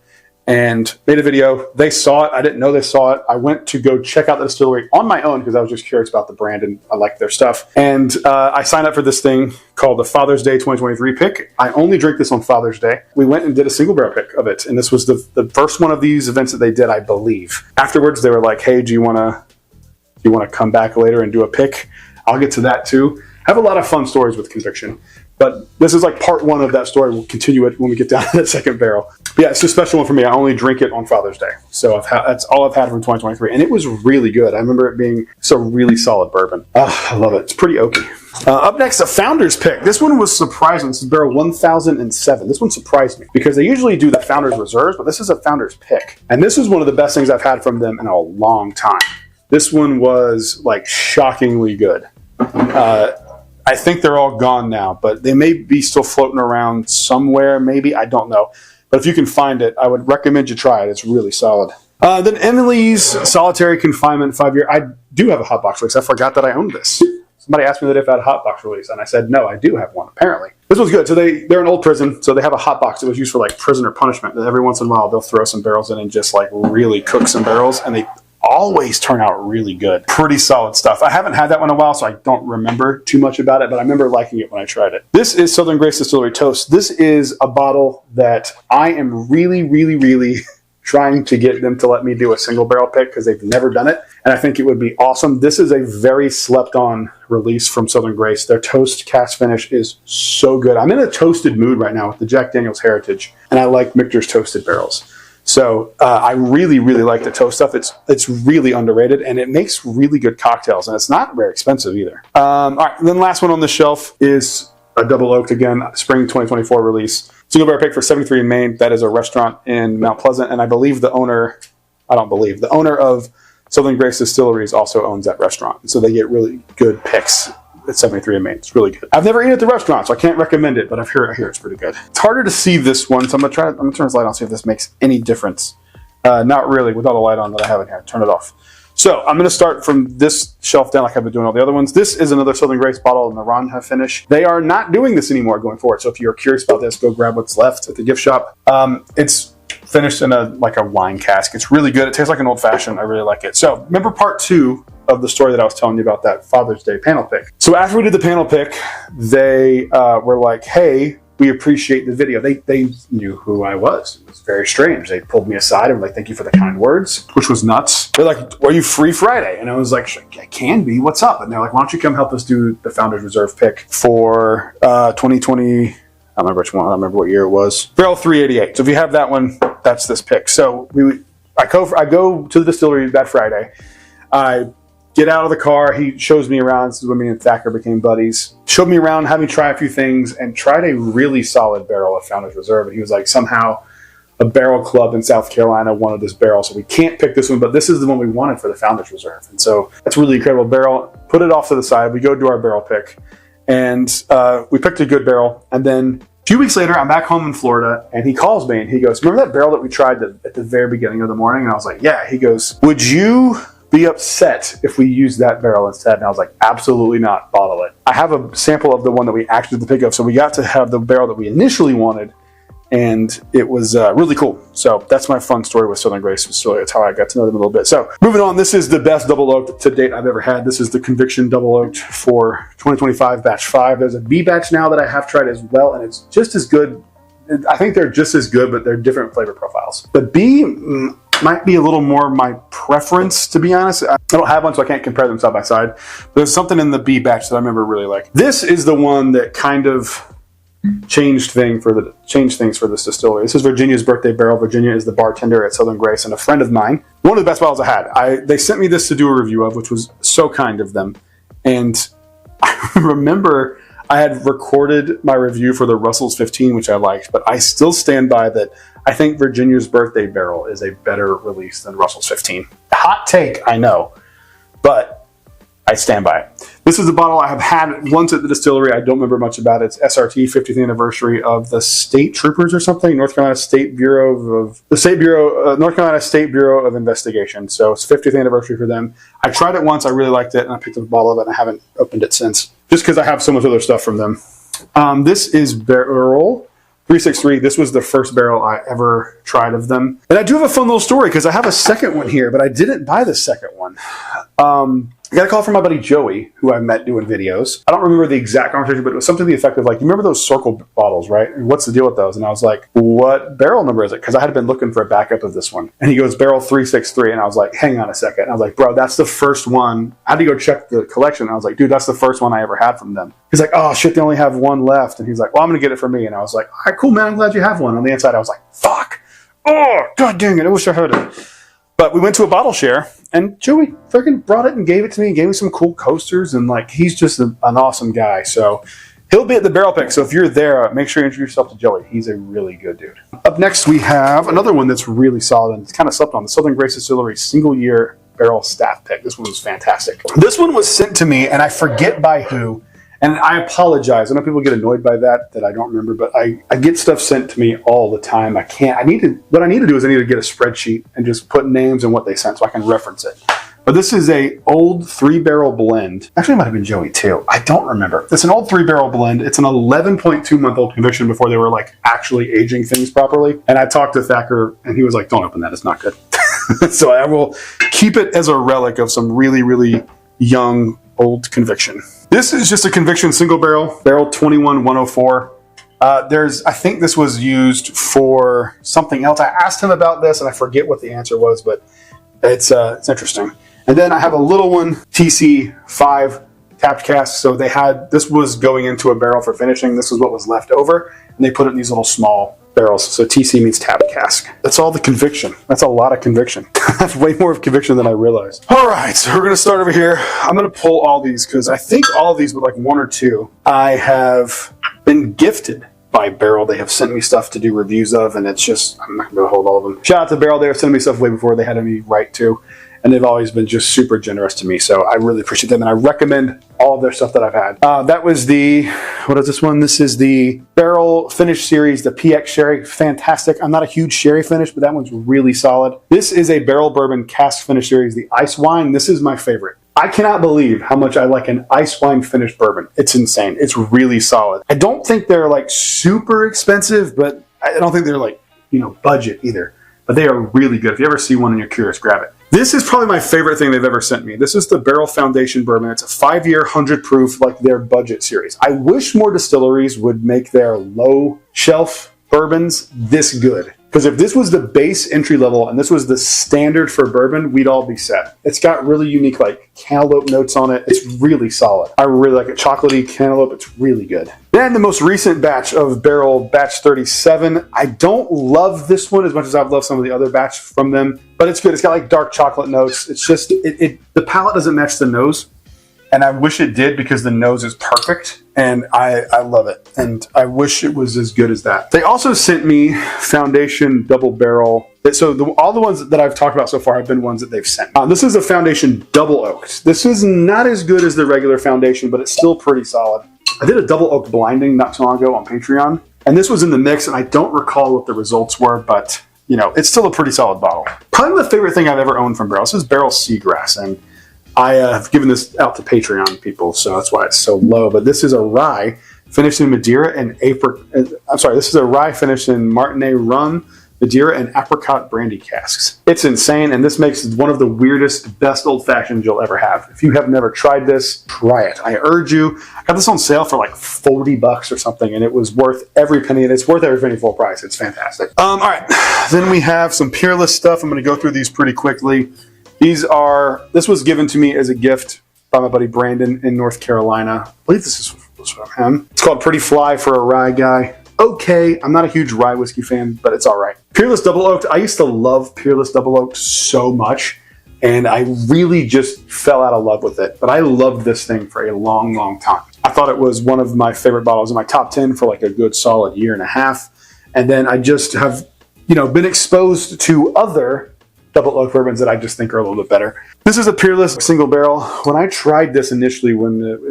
and made a video. They saw it. I didn't know they saw it. I went to go check out the distillery on my own because I was just curious about the brand and I liked their stuff. And I signed up for this thing called the Father's Day 2023 pick. I only drink this on Father's Day. We went and did a single barrel pick of it. And this was the first one of these events that they did, I believe. Afterwards, they were like, hey, do you want to come back later and do a pick? I'll get to that too. I have a lot of fun stories with Conviction. But this is like part one of that story. We'll continue it when we get down to that second barrel. But yeah, it's a special one for me. I only drink it on Father's Day. So that's all I've had from 2023. And it was really good. I remember it being a really solid bourbon. I love it. It's pretty oaky. Up next, a Founder's Pick. This one was surprising. This is barrel 1007. This one surprised me because they usually do the Founder's Reserves, but this is a Founder's Pick. And this is one of the best things I've had from them in a long time. This one was like shockingly good. I think they're all gone now, but they may be still floating around somewhere, maybe. I don't know. But if you can find it, I would recommend you try it. It's really solid. Then Emily's Solitary Confinement 5-year. I do have a hot box release. I forgot that I owned this. Somebody asked me that if I had a hot box release, and I said, no, I do have one, apparently. This one's good. So they're an old prison, so they have a hot box that was used for like prisoner punishment. Every once in a while, they'll throw some barrels in and just like really cook some barrels, and they always turn out really good. Pretty solid stuff. I haven't had that one in a while, so I don't remember too much about it, but I remember liking it when I tried it. This is Southern Grace Distillery Toast. This is a bottle that I am really, really, really trying to get them to let me do a single barrel pick because they've never done it, and I think it would be awesome. This is a very slept on release from Southern Grace. Their toast cast finish is so good. I'm in a toasted mood right now with the Jack Daniel's Heritage, and I like Michter's toasted barrels. So I really, really like the toast stuff. It's really underrated, and it makes really good cocktails, and it's not very expensive either. All right, and then last one on the shelf is a double oaked, again, spring 2024 release. Single barrel pick for 73 in Maine. That is a restaurant in Mount Pleasant, and I believe the owner of Southern Grace Distilleries also owns that restaurant. So they get really good picks at 73 in Maine. It's really good. I've never eaten at the restaurant, so I can't recommend it, but I hear it's pretty good. It's harder to see this one, so I'm gonna turn this light on, see if this makes any difference. Not really, without a light on that I have in here. Turn it off. So I'm gonna start from this shelf down like I've been doing all the other ones. This is another Southern Grace bottle in the Ronha finish. They are not doing this anymore going forward, so if you're curious about this, go grab what's left at the gift shop. It's finished in a wine cask. It's really good. It tastes like an old fashioned. I really like it. So remember part 2 of the story that I was telling you about, that Father's Day panel pick. So after we did the panel pick, they were like, hey, we appreciate the video. They knew who I was. It was very strange. They pulled me aside and were like, thank you for the kind words, which was nuts. They're like, are you free Friday? And I was like, I can be. What's up? And they're like, why don't you come help us do the Founder's Reserve pick for 2020. I don't remember which one. I don't remember what year it was. Barrel 388. So if you have that one, that's this pick. So I go to the distillery that Friday. I get out of the car. He shows me around. This is when me and Thacker became buddies. Showed me around, had me try a few things, and tried a really solid barrel of Founder's Reserve. And he was like, somehow a barrel club in South Carolina wanted this barrel, so we can't pick this one, but this is the one we wanted for the Founder's Reserve. And so that's a really incredible barrel. Put it off to the side. We go do our barrel pick, and we picked a good barrel. And then a few weeks later, I'm back home in Florida, and he calls me, and he goes, remember that barrel that we tried at the very beginning of the morning? And I was like, yeah. He goes, would you be upset if we used that barrel instead? And I was like, absolutely not. Bottle it. I have a sample of the one that we actually did the pick of, so we got to have the barrel that we initially wanted, and it was really cool. So that's my fun story with Southern Grace Distillery. That's how I got to know them a little bit. So moving on, this is the best double oaked to date I've ever had. This is the Conviction double oaked for 2025 batch 5. There's a B batch now that I have tried as well, and it's just as good. I think they're just as good, but they're different flavor profiles. The B, might be a little more my preference, to be honest. I don't have one, so I can't compare them side by side. But there's something in the B batch that I remember really like. This is the one that kind of changed things for this distillery. This is Virginia's birthday barrel. Virginia is the bartender at Southern Grace and a friend of mine. One of the best bottles I had. They sent me this to do a review of, which was so kind of them. And I remember I had recorded my review for the Russell's 15, which I liked, but I still stand by that. I think Virginia's birthday barrel is a better release than Russell's 15. Hot take, I know, but I stand by it. This is a bottle I have had once at the distillery. I don't remember much about it. It's SRT 50th anniversary of the State Troopers or something, North Carolina State Bureau of Investigation. So it's 50th anniversary for them. I tried it once. I really liked it, and I picked up a bottle of it, and I haven't opened it since, just because I have so much other stuff from them. This is Barrel 363. This was the first barrel I ever tried of them. And I do have a fun little story because I have a second one here, but I didn't buy the second one. I got a call from my buddy Joey, who I met doing videos. I don't remember the exact conversation, but it was something to the effect of like, you remember those Circle bottles, right? And what's the deal with those? And I was like, what barrel number is it? Because I had been looking for a backup of this one. And he goes, Barrel 363. And I was like, hang on a second. And I was like, bro, that's the first one. I had to go check the collection. And I was like, dude, that's the first one I ever had from them. He's like, oh shit, they only have one left. And he's like, well, I'm going to get it for me. And I was like, all right, cool, man. I'm glad you have one. On the inside, I was like, fuck. Oh, god dang it. I wish I had it. But we went to a bottle share, and Joey freaking brought it and gave it to me and gave me some cool coasters, and like he's just an awesome guy. So he'll be at the Barrel Pick. So if you're there, make sure you introduce yourself to Joey. He's a really good dude. Up next, we have another one that's really solid, and it's kind of slept on, the Southern Grace Distillery Single Year Barrel Staff Pick. This one was fantastic. This one was sent to me, and I forget by who. And I apologize. I know people get annoyed by that I don't remember, but I get stuff sent to me all the time. What I need to do is I need to get a spreadsheet and just put names and what they sent so I can reference it. But this is a old 3-barrel blend. Actually, it might have been Joey too. I don't remember. It's an old 3-barrel blend. It's an 11.2-month-old conviction before they were like actually aging things properly. And I talked to Thacker and he was like, don't open that. It's not good. So I will keep it as a relic of some really, really young old conviction. This is just a conviction single barrel 21104. I think this was used for something else. I asked him about this and I forget what the answer was, but it's interesting. And then I have a little one, TC5 tapped cask. So this was going into a barrel for finishing. This was what was left over, and they put it in these little small barrels. So TC means tapped cask. That's all the conviction. That's a lot of conviction. That's way more of conviction than I realized. All right, so we're going to start over here. I'm going to pull all these because I think all of these, but like one or two, I have been gifted by Barrel. They have sent me stuff to do reviews of, and it's just, I'm not going to hold all of them. Shout out to Barrel. They were sending me stuff way before they had any right to. And they've always been just super generous to me. So I really appreciate them. And I recommend all of their stuff that I've had. That was what is this one? This is the Barrel Finish Series, the PX Sherry. Fantastic. I'm not a huge sherry finish, but that one's really solid. This is a Barrel Bourbon Cask Finish Series, the Ice Wine. This is my favorite. I cannot believe how much I like an ice wine finished bourbon. It's insane. It's really solid. I don't think they're like super expensive, but I don't think they're like, budget either. But they are really good. If you ever see one and you're curious, grab it. This is probably my favorite thing they've ever sent me. This is the Barrel Foundation Bourbon. It's a 5-year, 100 proof, like their budget series. I wish more distilleries would make their low shelf bourbons this good. Because if this was the base entry level and this was the standard for bourbon, we'd all be set. It's got really unique like cantaloupe notes on it. It's really solid. I really like it. Chocolatey cantaloupe. It's really good. Then the most recent batch of Barrel, batch 37. I don't love this one as much as I've loved some of the other batch from them, but it's good. It's got like dark chocolate notes. It's just, the palate doesn't match the nose. And I wish it did because the nose is perfect, and I love it. And I wish it was as good as that. They also sent me Foundation Double Barrel. So all the ones that I've talked about so far have been ones that they've sent. This is a Foundation Double Oaked. This is not as good as the regular Foundation, but it's still pretty solid. I did a Double Oaked blinding not too long ago on Patreon, and this was in the mix, and I don't recall what the results were, but it's still a pretty solid bottle. Probably the favorite thing I've ever owned from Barrel. This is Barrel Seagrass, and I have given this out to Patreon people, so that's why it's so low. But this is a rye finished in Madeira and Apricot. I'm sorry, this is a rye finished in Martinez rum, Madeira, and apricot brandy casks. It's insane, and this makes one of the weirdest, best old fashions you'll ever have. If you have never tried this, try it. I urge you. I got this on sale for like $40 or something, and it was worth every penny, and it's worth every penny full price. It's fantastic. All right, then we have some Peerless stuff. I'm going to go through these pretty quickly. This was given to me as a gift by my buddy Brandon in North Carolina. I believe this is from him. It's called Pretty Fly for a rye guy. Okay, I'm not a huge rye whiskey fan, but it's all right. Peerless Double Oaked. I used to love Peerless Double Oaked so much, and I really just fell out of love with it. But I loved this thing for a long, long time. I thought it was one of my favorite bottles in my top 10 for like a good solid year and a half. And then I just have, been exposed to other double oak bourbons that I just think are a little bit better. This is a Peerless single barrel. When I tried this initially,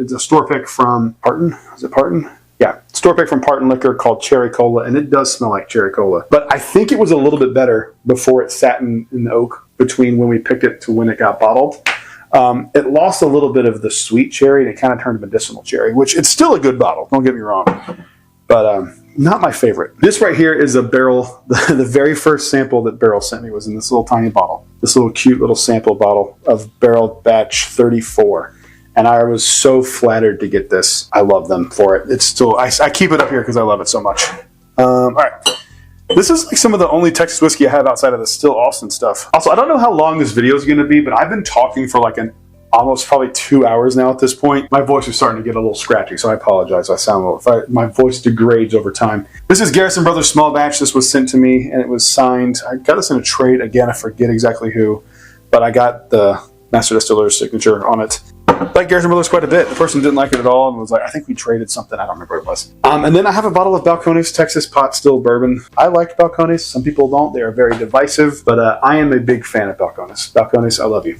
it's a store pick from Parton. Is it Parton? Yeah, store pick from Parton Liquor called Cherry Cola, and it does smell like cherry cola. But I think it was a little bit better before it sat in the oak between when we picked it to when it got bottled. It lost a little bit of the sweet cherry, and it kind of turned medicinal cherry, which it's still a good bottle, don't get me wrong. But not my favorite. This right here is a barrel. The very first sample that Barrel sent me was in this little tiny bottle. This little cute little sample bottle of Barrel Batch 34. And I was so flattered to get this. I love them for it. It's still, I keep it up here because I love it so much. All right. This is like some of the only Texas whiskey I have outside of the Still Austin stuff. Also, I don't know how long this video is going to be, but I've been talking for like almost probably 2 hours now at this point. My voice is starting to get a little scratchy, so I apologize. I sound a little, my voice degrades over time. This is Garrison Brothers Small Batch. This was sent to me, and it was signed. I got this in a trade. Again, I forget exactly who, but I got the Master Distiller's signature on it. I like Garrison Brothers quite a bit. The person didn't like it at all and was like, I think we traded something. I don't remember what it was. And then I have a bottle of Balcones Texas Pot Still Bourbon. I like Balcones. Some people don't. They are very divisive, but I am a big fan of Balcones. Balcones, I love you.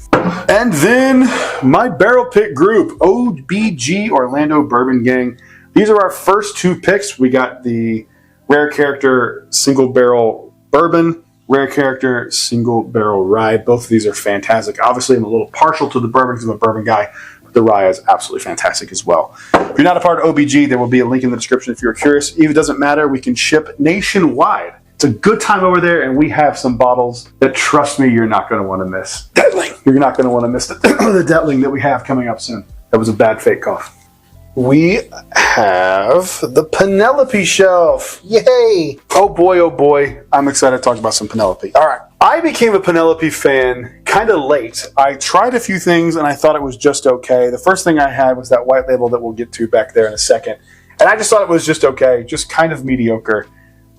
And then my barrel pick group, OBG Orlando Bourbon Gang. These are our first two picks. We got the Rare Character Single Barrel Bourbon, Rare Character Single Barrel Rye. Both of these are fantastic. Obviously, I'm a little partial to the bourbon because I'm a bourbon guy, but the rye is absolutely fantastic as well. If you're not a part of OBG, there will be a link in the description if you're curious. If it doesn't matter, we can ship nationwide. It's a good time over there, and we have some bottles that, trust me, you're not going to want to miss. Detling! You're not going to want to miss the Detling that we have coming up soon. That was a bad fake cough. We have the Penelope shelf. Yay! Oh boy, I'm excited to talk about some Penelope. All right. I became a Penelope fan kind of late. I tried a few things and I thought it was just okay. The first thing I had was that white label that we'll get to back there in a second. And I just thought it was just okay, just kind of mediocre.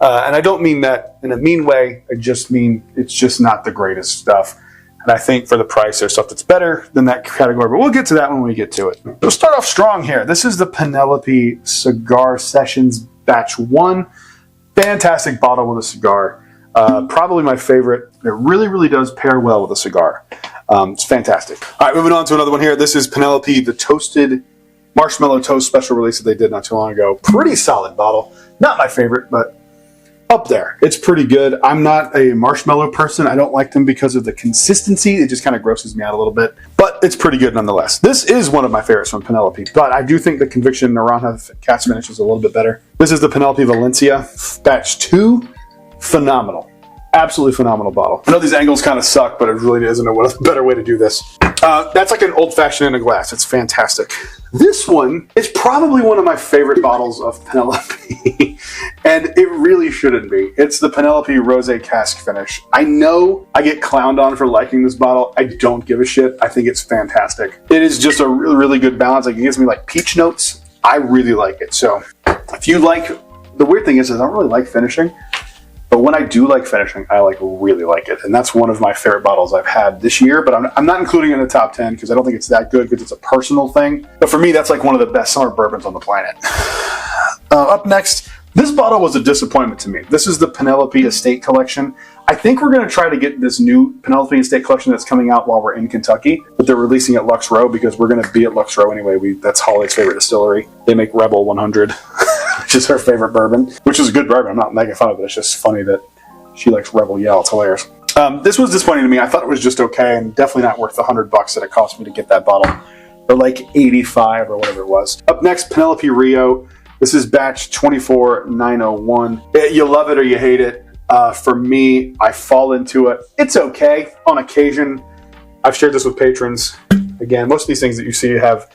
And I don't mean that in a mean way. I just mean it's just not the greatest stuff. And I think for the price, there's stuff that's better than that category. But we'll get to that when we get to it. We'll start off strong here. This is the Penelope Cigar Sessions Batch 1. Fantastic bottle with a cigar. Probably my favorite. It really, really does pair well with a cigar. It's fantastic. All right, moving on to another one here. This is Penelope, the Toasted Marshmallow Toast special release that they did not too long ago. Pretty solid bottle. Not my favorite, but up there. It's pretty good. I'm not a marshmallow person. I don't like them because of the consistency. It just kind of grosses me out a little bit, but it's pretty good nonetheless. This is one of my favorites from Penelope, but I do think the Conviction Naranja Cat's finish is a little bit better. This is the Penelope Valencia Batch 2. Phenomenal. Absolutely phenomenal bottle. I know these angles kind of suck, but it really isn't a better way to do this. That's like an old-fashioned in a glass. It's fantastic. This one is probably one of my favorite bottles of Penelope, and it really shouldn't be. It's the Penelope Rosé Cask Finish. I know I get clowned on for liking this bottle. I don't give a shit. I think it's fantastic. It is just a really, really good balance. Like, it gives me like peach notes. I really like it. So if you like, the weird thing is I don't really like finishing. But when I do like finishing, I really like it. And that's one of my favorite bottles I've had this year. But I'm not including it in the top 10 because I don't think it's that good because it's a personal thing. But for me, that's like one of the best summer bourbons on the planet. Up next, this bottle was a disappointment to me. This is the Penelope Estate Collection. I think we're going to try to get this new Penelope Estate Collection that's coming out while we're in Kentucky. But they're releasing at Lux Row because we're going to be at Lux Row anyway. That's Holly's favorite distillery. They make Rebel 100. Which is her favorite bourbon, which is a good bourbon. I'm not making fun of it. It's just funny that she likes Rebel Yell. It's hilarious. This was disappointing to me. I thought it was just okay and definitely not worth the $100 that it cost me to get that bottle. Or like 85 or whatever it was. Up next, Penelope Rio. This is batch 24901. You love it or you hate it. For me, I fall into it. It's okay on occasion. I've shared this with patrons. Again, most of these things that you see have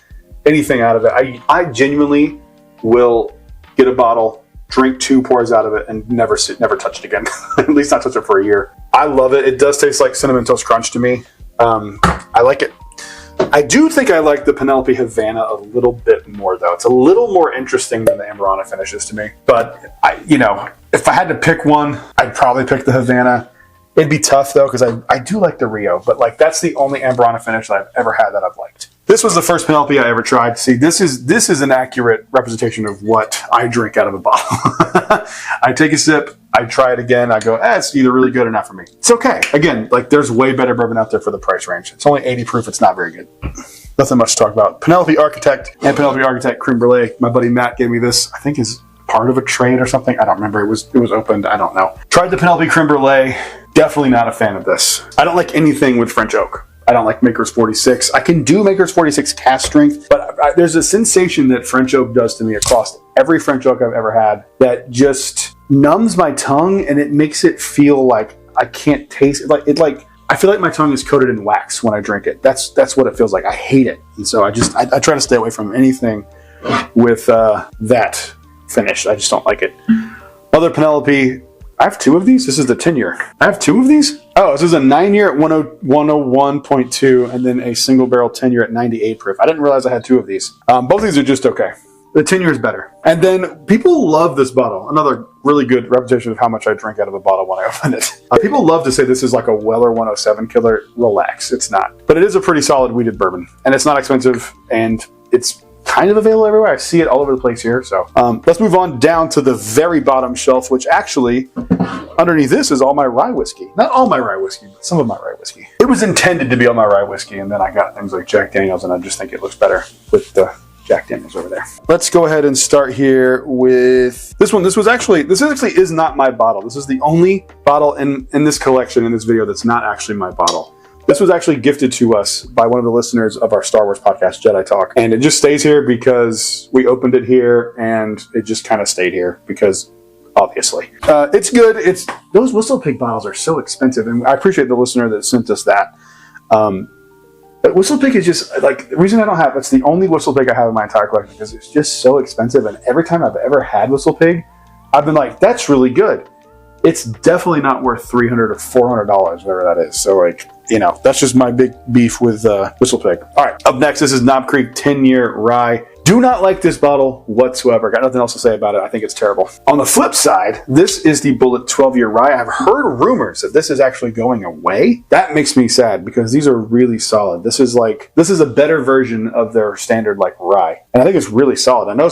anything out of it. I genuinely will get a bottle, drink 2 pours out of it, and never touch it again. At least not touch it for a year. I love it. It does taste like Cinnamon Toast Crunch to me. I like it. I do think I like the Penelope Havana a little bit more, though. It's a little more interesting than the Amberana finishes to me. But, if I had to pick one, I'd probably pick the Havana. It'd be tough, though, because I do like the Rio. But, that's the only Amberana finish that I've ever had that I've liked. This was the first Penelope I ever tried. See, this is an accurate representation of what I drink out of a bottle. I take a sip, I try it again, I go, it's either really good or not for me. It's okay. Again, there's way better bourbon out there for the price range. It's only 80 proof. It's not very good. Nothing much to talk about. Penelope Architect and Penelope Architect Creme Brulee. My buddy Matt gave me this. I think is part of a trade or something. I don't remember. It was opened. I don't know. Tried the Penelope Creme Brulee. Definitely not a fan of this. I don't like anything with French oak. I don't like Maker's 46. I can do Maker's 46 cast strength, but there's a sensation that French oak does to me across every French oak I've ever had that just numbs my tongue, and it makes it feel like I can't taste it. I feel like my tongue is coated in wax when I drink it. That's what it feels like. I hate it, and so I try to stay away from anything with that finish. I just don't like it. Other Penelope. I have 2 of these. This is the 10-year. I have 2 of these? Oh, this is a 9-year at 101.2 and then a single barrel 10-year at 98 proof. I didn't realize I had 2 of these. Both of these are just okay. The 10-year is better. And then people love this bottle. Another really good reputation of how much I drink out of a bottle when I open it. People love to say this is like a Weller 107 killer. Relax. It's not. But it is a pretty solid wheated bourbon. And it's not expensive. And it's kind of available everywhere. I see it all over the place here. So let's move on down to the very bottom shelf, which actually underneath this is all my rye whiskey. Not all my rye whiskey, but some of my rye whiskey. It was intended to be all my rye whiskey, and then I got things like Jack Daniels, and I just think it looks better with the Jack Daniels over there. Let's go ahead and start here with this one. This actually is not my bottle. This is the only bottle in this collection in this video that's not actually my bottle. This was actually gifted to us by one of the listeners of our Star Wars podcast, Jedi Talk. And it just stays here because we opened it here and it just kind of stayed here because obviously. It's good. Those Whistle Pig bottles are so expensive. And I appreciate the listener that sent us that. But Whistle Pig is just the reason I don't have it's the only Whistle Pig I have in my entire collection because it's just so expensive. And every time I've ever had Whistle Pig, I've been like, that's really good. It's definitely not worth $300 or $400, whatever that is. So that's just my big beef with Whistle Pig. All right, up next, this is Knob Creek 10-year rye. Do not like this bottle whatsoever. Got nothing else to say about it. I think it's terrible. On the flip side, this is the Bullet 12-year rye. I've heard rumors that this is actually going away. That makes me sad because these are really solid. This is a better version of their standard rye. And I think it's really solid. I know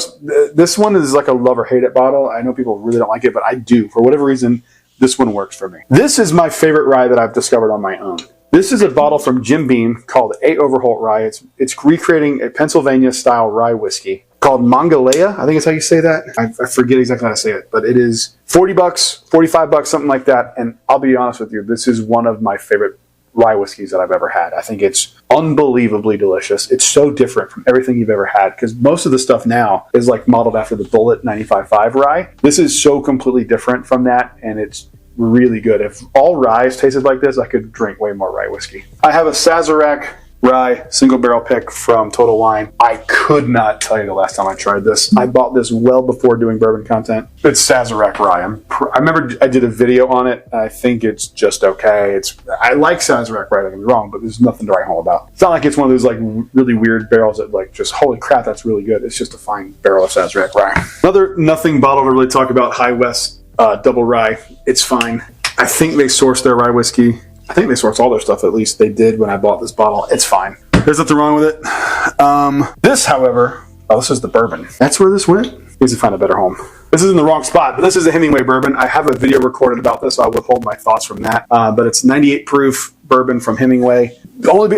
this one is like a love or hate it bottle. I know people really don't like it, but I do. For whatever reason, this one works for me. This is my favorite rye that I've discovered on my own. This is a bottle from Jim Beam called A. Overholt Rye. It's recreating a Pennsylvania-style rye whiskey called Mongalea. I think it's how you say that. I forget exactly how to say it, but it is $40, $45, something like that. And I'll be honest with you, this is one of my favorite rye whiskeys that I've ever had. I think it's unbelievably delicious. It's so different from everything you've ever had because most of the stuff now is modeled after the Bullet 95.5 rye. This is so completely different from that, and it's really good. If all rye tasted like this, I could drink way more rye whiskey. I have a Sazerac rye single barrel pick from Total Wine. I could not tell you the last time I tried this. I bought this well before doing bourbon content. It's Sazerac rye. I remember I did a video on it. I think it's just okay. I like Sazerac rye, don't get me wrong, but there's nothing to write home about. It's not like it's one of those really weird barrels that just holy crap, that's really good. It's just a fine barrel of Sazerac rye. Another nothing bottle to really talk about, High West double rye. It's fine. I think they source their rye whiskey. I think they source all their stuff, at least they did when I bought this bottle. It's fine. There's nothing wrong with it. This, however, this is the bourbon. That's where this went. Needs to find a better home. This is in the wrong spot, but this is a Hemingway bourbon. I have a video recorded about this, so I'll withhold my thoughts from that. But it's 98 proof bourbon from Hemingway.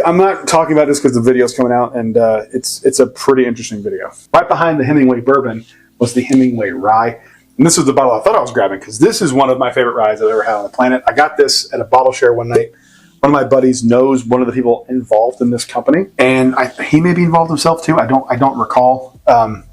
I'm not talking about this because the video's coming out, and it's a pretty interesting video. Right behind the Hemingway bourbon was the Hemingway rye. And this was the bottle I thought I was grabbing because this is one of my favorite ryes I've ever had on the planet. I got this at a bottle share one night. One of my buddies knows one of the people involved in this company, and he may be involved himself too. I don't recall.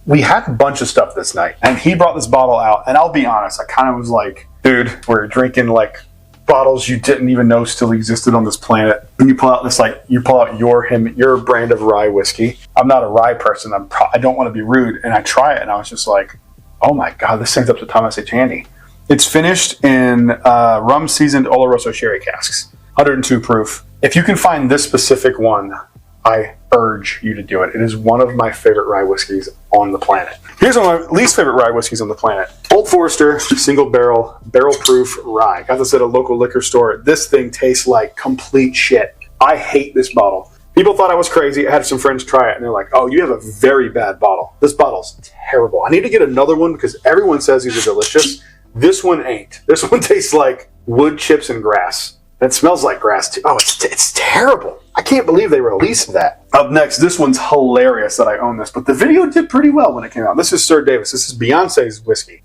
We had a bunch of stuff this night, and he brought this bottle out. And I'll be honest, I kind of was like, dude, where you're drinking like bottles you didn't even know still existed on this planet. And you pull out this your brand of rye whiskey. I'm not a rye person. I don't want to be rude, and I try it, and I was just like, oh my god, this thing's up to Thomas H. Handy. It's finished in rum seasoned Oloroso sherry casks, 102 proof. If you can find this specific one, I urge you to do it. It is one of my favorite rye whiskeys on the planet. Here's one of my least favorite rye whiskeys on the planet. Old Forester single barrel proof rye. Got this at a local liquor store. This thing tastes like complete shit. I hate this bottle. People thought I was crazy. I had some friends try it, and they're like, oh, you have a very bad bottle. This bottle's terrible. I need to get another one because everyone says these are delicious. This one ain't. This one tastes like wood chips and grass. It smells like grass, too. Oh, it's terrible. I can't believe they released that. Up next, this one's hilarious that I own this, but the video did pretty well when it came out. This is Sir Davis. This is Beyonce's whiskey.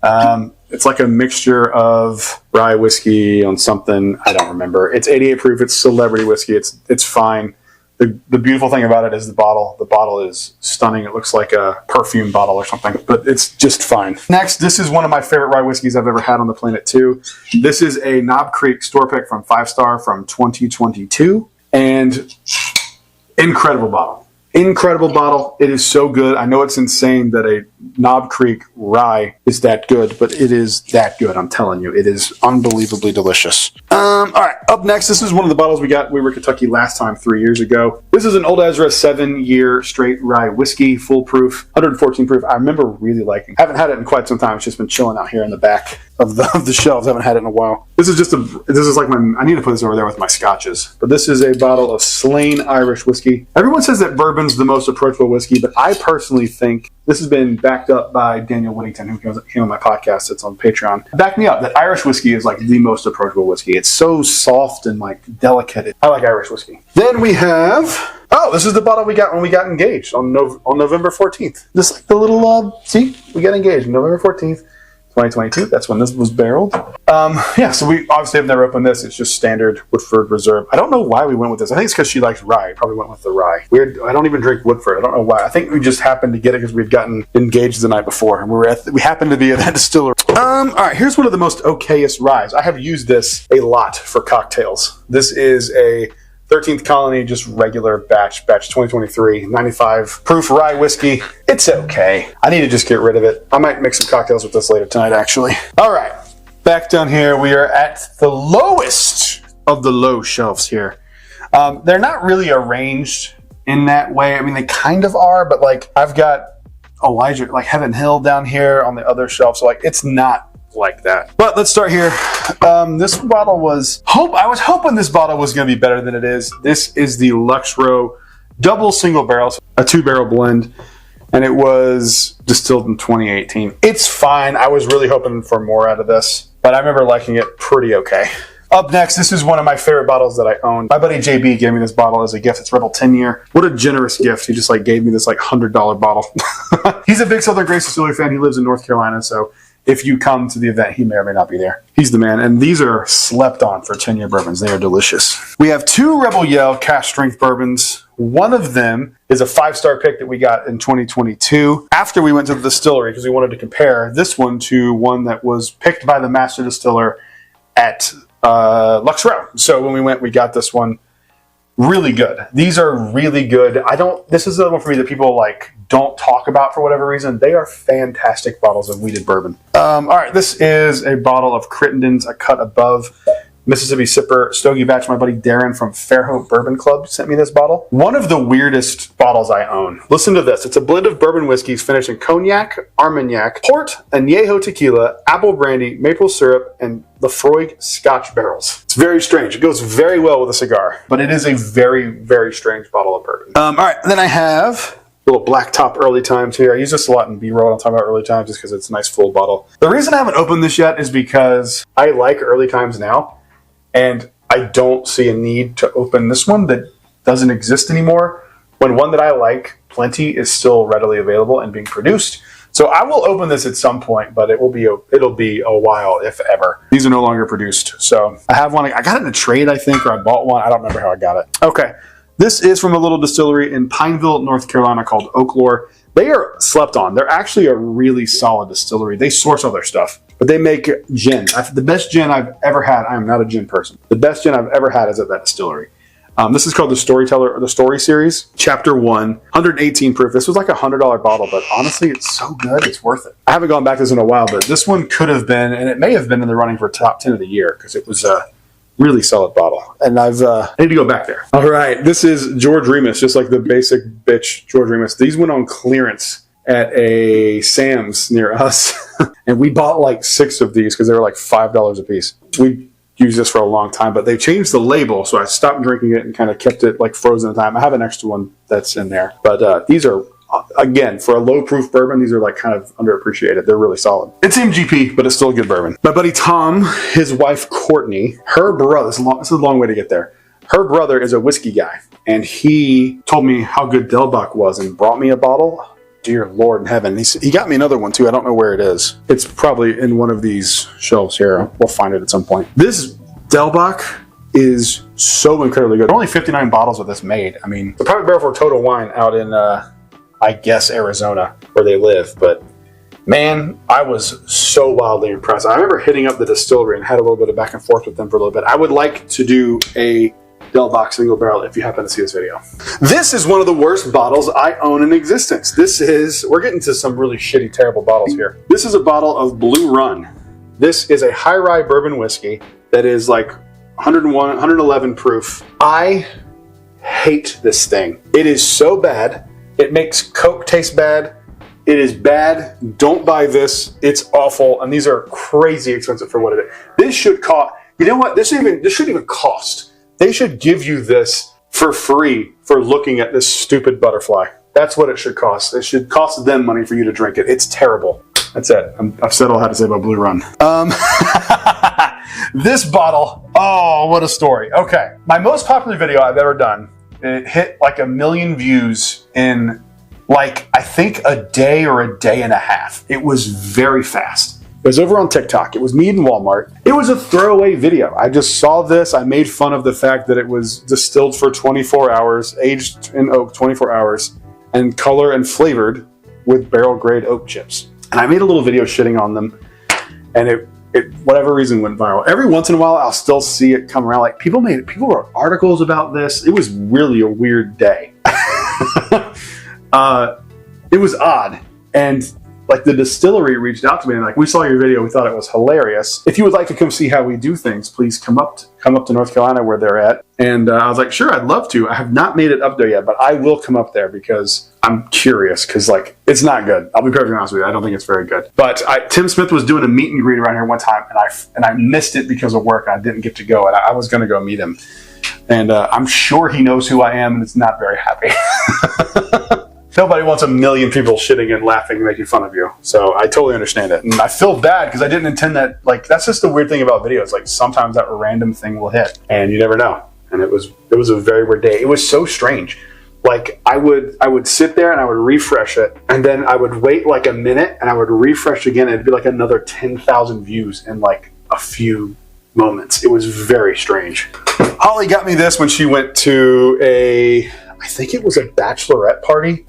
It's like a mixture of rye whiskey on something. I don't remember. It's 88 proof. It's celebrity whiskey. It's fine. The beautiful thing about it is the bottle. The bottle is stunning. It looks like a perfume bottle or something, but it's just fine. Next, this is one of my favorite rye whiskeys I've ever had on the planet too. This is a Knob Creek store pick from 5 Star from 2022, and incredible bottle. Incredible bottle. It is so good. I know it's insane that a Knob Creek rye is that good, but it is that good. I'm telling you, it is unbelievably delicious. All right, up next, this is one of the bottles we were Kentucky last time 3 years ago. This is an Old Ezra 7-year straight rye whiskey, full proof, 114 proof. I remember really liking. Haven't had it in quite some time. It's just been chilling out here in the back of the shelves. I haven't had it in a while. This is like I need to put this over there with my scotches. But this is a bottle of Slain Irish whiskey. Everyone says that bourbon's the most approachable whiskey, but I personally think this has been backed up by Daniel Whittington, who came on my podcast. It's on Patreon. Back me up that Irish whiskey is like the most approachable whiskey. It's so soft and like delicate. I like Irish whiskey. Then we have, this is the bottle we got when we got engaged on November 14th. Just like the little, we got engaged on November 14th. 2022. That's when this was barreled. So we obviously have never opened this. It's just standard Woodford Reserve. I don't know why we went with this. I think it's because she likes rye. Probably went with the rye. Weird. I don't even drink Woodford. I don't know why. I think we just happened to get it because we'd gotten engaged the night before, and we happened to be at that distillery. All right. Here's one of the most okayest ryes. I have used this a lot for cocktails. This is a 13th Colony, just regular batch 2023, 95 proof rye whiskey. It's okay. I need to just get rid of it. I might make some cocktails with this later tonight, actually. All right, back down here, we are at the lowest of the low shelves here. They're not really arranged in that way. I mean, they kind of are, but like I've got Elijah, like Heaven Hill down here on the other shelf, so like it's not like that. But let's start here. This bottle I was hoping this bottle was going to be better than it is. This is the Luxro double single barrel, a 2-barrel blend, and it was distilled in 2018. It's fine. I was really hoping for more out of this, but I remember liking it pretty okay. Up next, this is one of my favorite bottles that I own. My buddy JB gave me this bottle as a gift. It's Rebel 10-year. What a generous gift. He just gave me this $100 bottle. He's a big Southern Grace Distillery fan. He lives in North Carolina, so if you come to the event, he may or may not be there. He's the man. And these are slept on for 10-year bourbons. They are delicious. We have 2 Rebel Yell cask strength bourbons. One of them is a 5-star pick that we got in 2022 after we went to the distillery because we wanted to compare this one to one that was picked by the master distiller at Lux Row. So when we went, we got this one. Really good. These are really good. This is the one for me that people don't talk about for whatever reason. They are fantastic bottles of wheated bourbon. All right, this is a bottle of Crittenden's, a cut above. Mississippi Sipper Stogie batch. My buddy Darren from Fairhope Bourbon Club sent me this bottle. One of the weirdest bottles I own. Listen to this. It's a blend of bourbon whiskeys finished in cognac, Armagnac, port, añejo tequila, apple brandy, maple syrup, and Lefroy Scotch barrels. It's very strange. It goes very well with a cigar, but it is a very, very strange bottle of bourbon. All right, then I have little black top early times here. I use this a lot in B-roll. I'll talk about early times just because it's a nice full bottle. The reason I haven't opened this yet is because I like early times now, and I don't see a need to open this one that doesn't exist anymore when one that I like plenty is still readily available and being produced. So I will open this at some point, but it'll be a while, if ever. These are no longer produced. So I have one. I got it in a trade, I think, or I bought one. I don't remember how I got it. Okay. This is from a little distillery in Pineville, North Carolina called Oaklore. They are slept on. They're actually a really solid distillery. They source all their stuff. but they make gin. The best gin I've ever had. I am not a gin person. The best gin I've ever had is at that distillery. This is called the Storyteller or the Story Series, Chapter 1, 118 proof. This was like $100 bottle, but honestly, it's so good, it's worth it. I haven't gone back to this in a while, but this one could have been, and it may have been in the running for top 10 of the year because it was a really solid bottle. And I need to go back there. All right, this is George Remus, just like the basic bitch George Remus. These went on clearance at a Sam's near us, and we bought like 6 of these because they were like $5 a piece. We used this for a long time, but they changed the label, so I stopped drinking it and kind of kept it like frozen at the time. I have an extra one that's in there, but these are, again, for a low proof bourbon, these are like kind of underappreciated. They're really solid. It's MGP, but it's still a good bourbon. My buddy Tom, his wife Courtney, her brother, this is a long way to get there. Her brother is a whiskey guy, and he told me how good Del Buck was and brought me a bottle. Dear Lord in heaven. He got me another one too. I don't know where it is. It's probably in one of these shelves here. We'll find it at some point. This Del Buck is so incredibly good. There are only 59 bottles of this made. I mean, the private barrel for Total Wine out in, I guess, Arizona, where they live. But man, I was so wildly impressed. I remember hitting up the distillery and had a little bit of back and forth with them for a little bit. I would like to do a Del Buck single barrel if you happen to see this video. This is one of the worst bottles I own in existence. We're getting to some really shitty, terrible bottles here. This is a bottle of Blue Run. This is a high rye bourbon whiskey that is like 101, 111 proof. I hate this thing. It is so bad. It makes Coke taste bad. It is bad. Don't buy this. It's awful. And these are crazy expensive for what it is. This should cost, you know what? This shouldn't even cost. They should give you this for free for looking at this stupid butterfly. That's what it should cost. It should cost them money for you to drink it. It's terrible. That's it. I've said all I had to say about Blue Run. This bottle, oh, what a story. Okay. My most popular video I've ever done, it hit like 1 million views in like, I think a day or a day and a half. It was very fast. It was over on TikTok. It was me in Walmart. It was a throwaway video. I just saw this. I made fun of the fact that it was distilled for 24 hours, aged in oak 24 hours, and color and flavored with barrel grade oak chips. And I made a little video shitting on them, and it whatever reason went viral. Every once in a while, I'll still see it come around. Like people wrote articles about this. It was really a weird day. It was odd, and like the distillery reached out to me and like, we saw your video, we thought it was hilarious. If you would like to come see how we do things, please come up to North Carolina where they're at. And I was like, sure, I'd love to. I have not made it up there yet, but I will come up there because I'm curious, because like it's not good. I'll be perfectly honest with you. I don't think it's very good. But Tim Smith was doing a meet and greet around here one time, and I missed it because of work. I didn't get to go, and I was going to go meet him. And I'm sure he knows who I am, and is not very happy. Nobody wants 1 million people shitting and laughing and making fun of you. So I totally understand it. And I feel bad because I didn't intend that. Like, that's just the weird thing about videos. Like, sometimes that random thing will hit and you never know. And it was a very weird day. It was so strange. Like, I would sit there and I would refresh it, and then I would wait like a minute and I would refresh again, and it'd be like another 10,000 views in like a few moments. It was very strange. Holly got me this when she went to I think it was a bachelorette party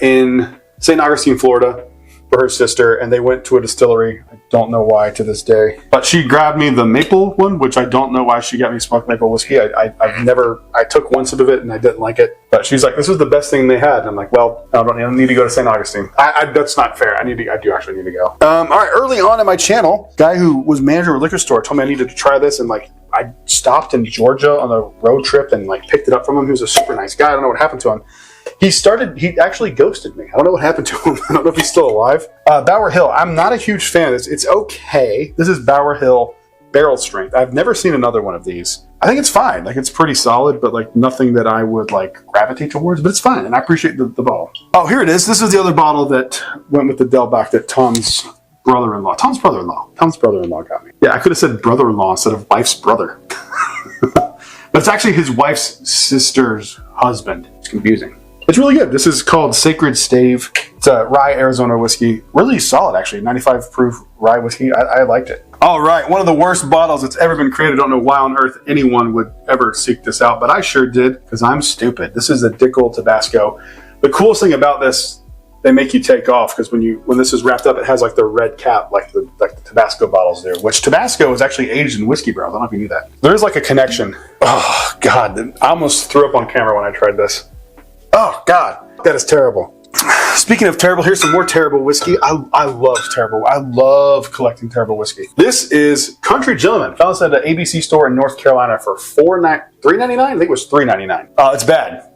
in St. Augustine, Florida, for her sister, and they went to a distillery. I don't know why to this day. But she grabbed me the maple one, which I don't know why she got me smoked maple whiskey. I took one sip of it and I didn't like it. But she's like, this was the best thing they had. And I'm like, well, I don't need to go to St. Augustine. That's not fair. I do actually need to go. All right, early on in my channel, guy who was manager of a liquor store told me I needed to try this, and like, I stopped in Georgia on a road trip and like picked it up from him. He was a super nice guy. I don't know what happened to him. He actually ghosted me. I don't know what happened to him. I don't know if he's still alive. Bower Hill. I'm not a huge fan of this. It's okay. This is Bower Hill barrel strength. I've never seen another one of these. I think it's fine. Like, it's pretty solid, but like nothing that I would like gravitate towards, but it's fine. And I appreciate the bottle. Oh, here it is. This is the other bottle that went with the Del Buck that Tom's brother-in-law got me. Yeah, I could have said brother-in-law instead of wife's brother. But it's actually his wife's sister's husband. It's confusing. It's really good. This is called Sacred Stave. It's a rye Arizona whiskey. Really solid, actually. 95 proof rye whiskey. I liked it. All right, one of the worst bottles that's ever been created. I don't know why on earth anyone would ever seek this out, but I sure did, because I'm stupid. This is a Dickel Tabasco. The coolest thing about this they make you take off because when this is wrapped up, it has like the red cap, like the Tabasco bottles there. Which Tabasco is actually aged in whiskey barrels. I don't know if you knew that. There is like a connection. Oh God, I almost threw up on camera when I tried this. Oh God, that is terrible. Speaking of terrible, here's some more terrible whiskey. I love collecting terrible whiskey. This is Country Gentleman. Found this at an ABC store in North Carolina for $3.99. I think it was $3.99. It's bad.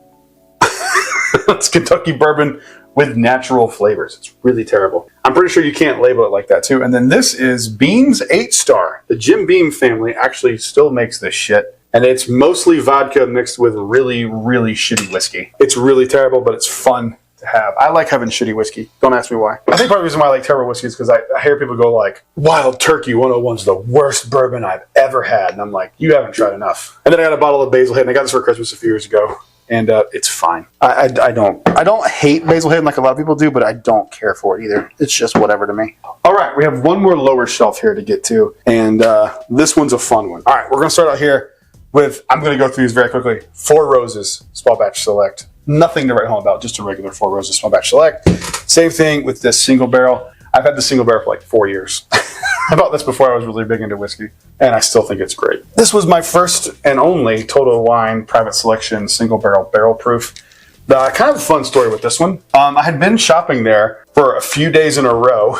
It's Kentucky bourbon with natural flavors. It's really terrible. I'm pretty sure you can't label it like that too. And then this is Beam's 8-Star. The Jim Beam family actually still makes this shit. And it's mostly vodka mixed with really, really shitty whiskey. It's really terrible, but it's fun to have. I like having shitty whiskey. Don't ask me why. I think part of the reason why I like terrible whiskey is because I hear people go like, Wild Turkey 101 is the worst bourbon I've ever had. And I'm like, you haven't tried enough. And then I got a bottle of Basil Hayden. I got this for Christmas a few years ago. And it's fine. I don't hate Basil Hayden like a lot of people do, but I don't care for it either. It's just whatever to me. All right, we have one more lower shelf here to get to. And this one's a fun one. All right, we're going to start out here with, I'm going to go through these very quickly. Four Roses Small Batch Select. Nothing to write home about, just a regular Four Roses Small Batch Select. Same thing with this single barrel. I've had the single barrel for like 4 years. I bought this before I was really big into whiskey, and I still think it's great. This was my first and only Total Wine Private Selection single barrel proof. Kind of a fun story with this one. I had been shopping there for a few days in a row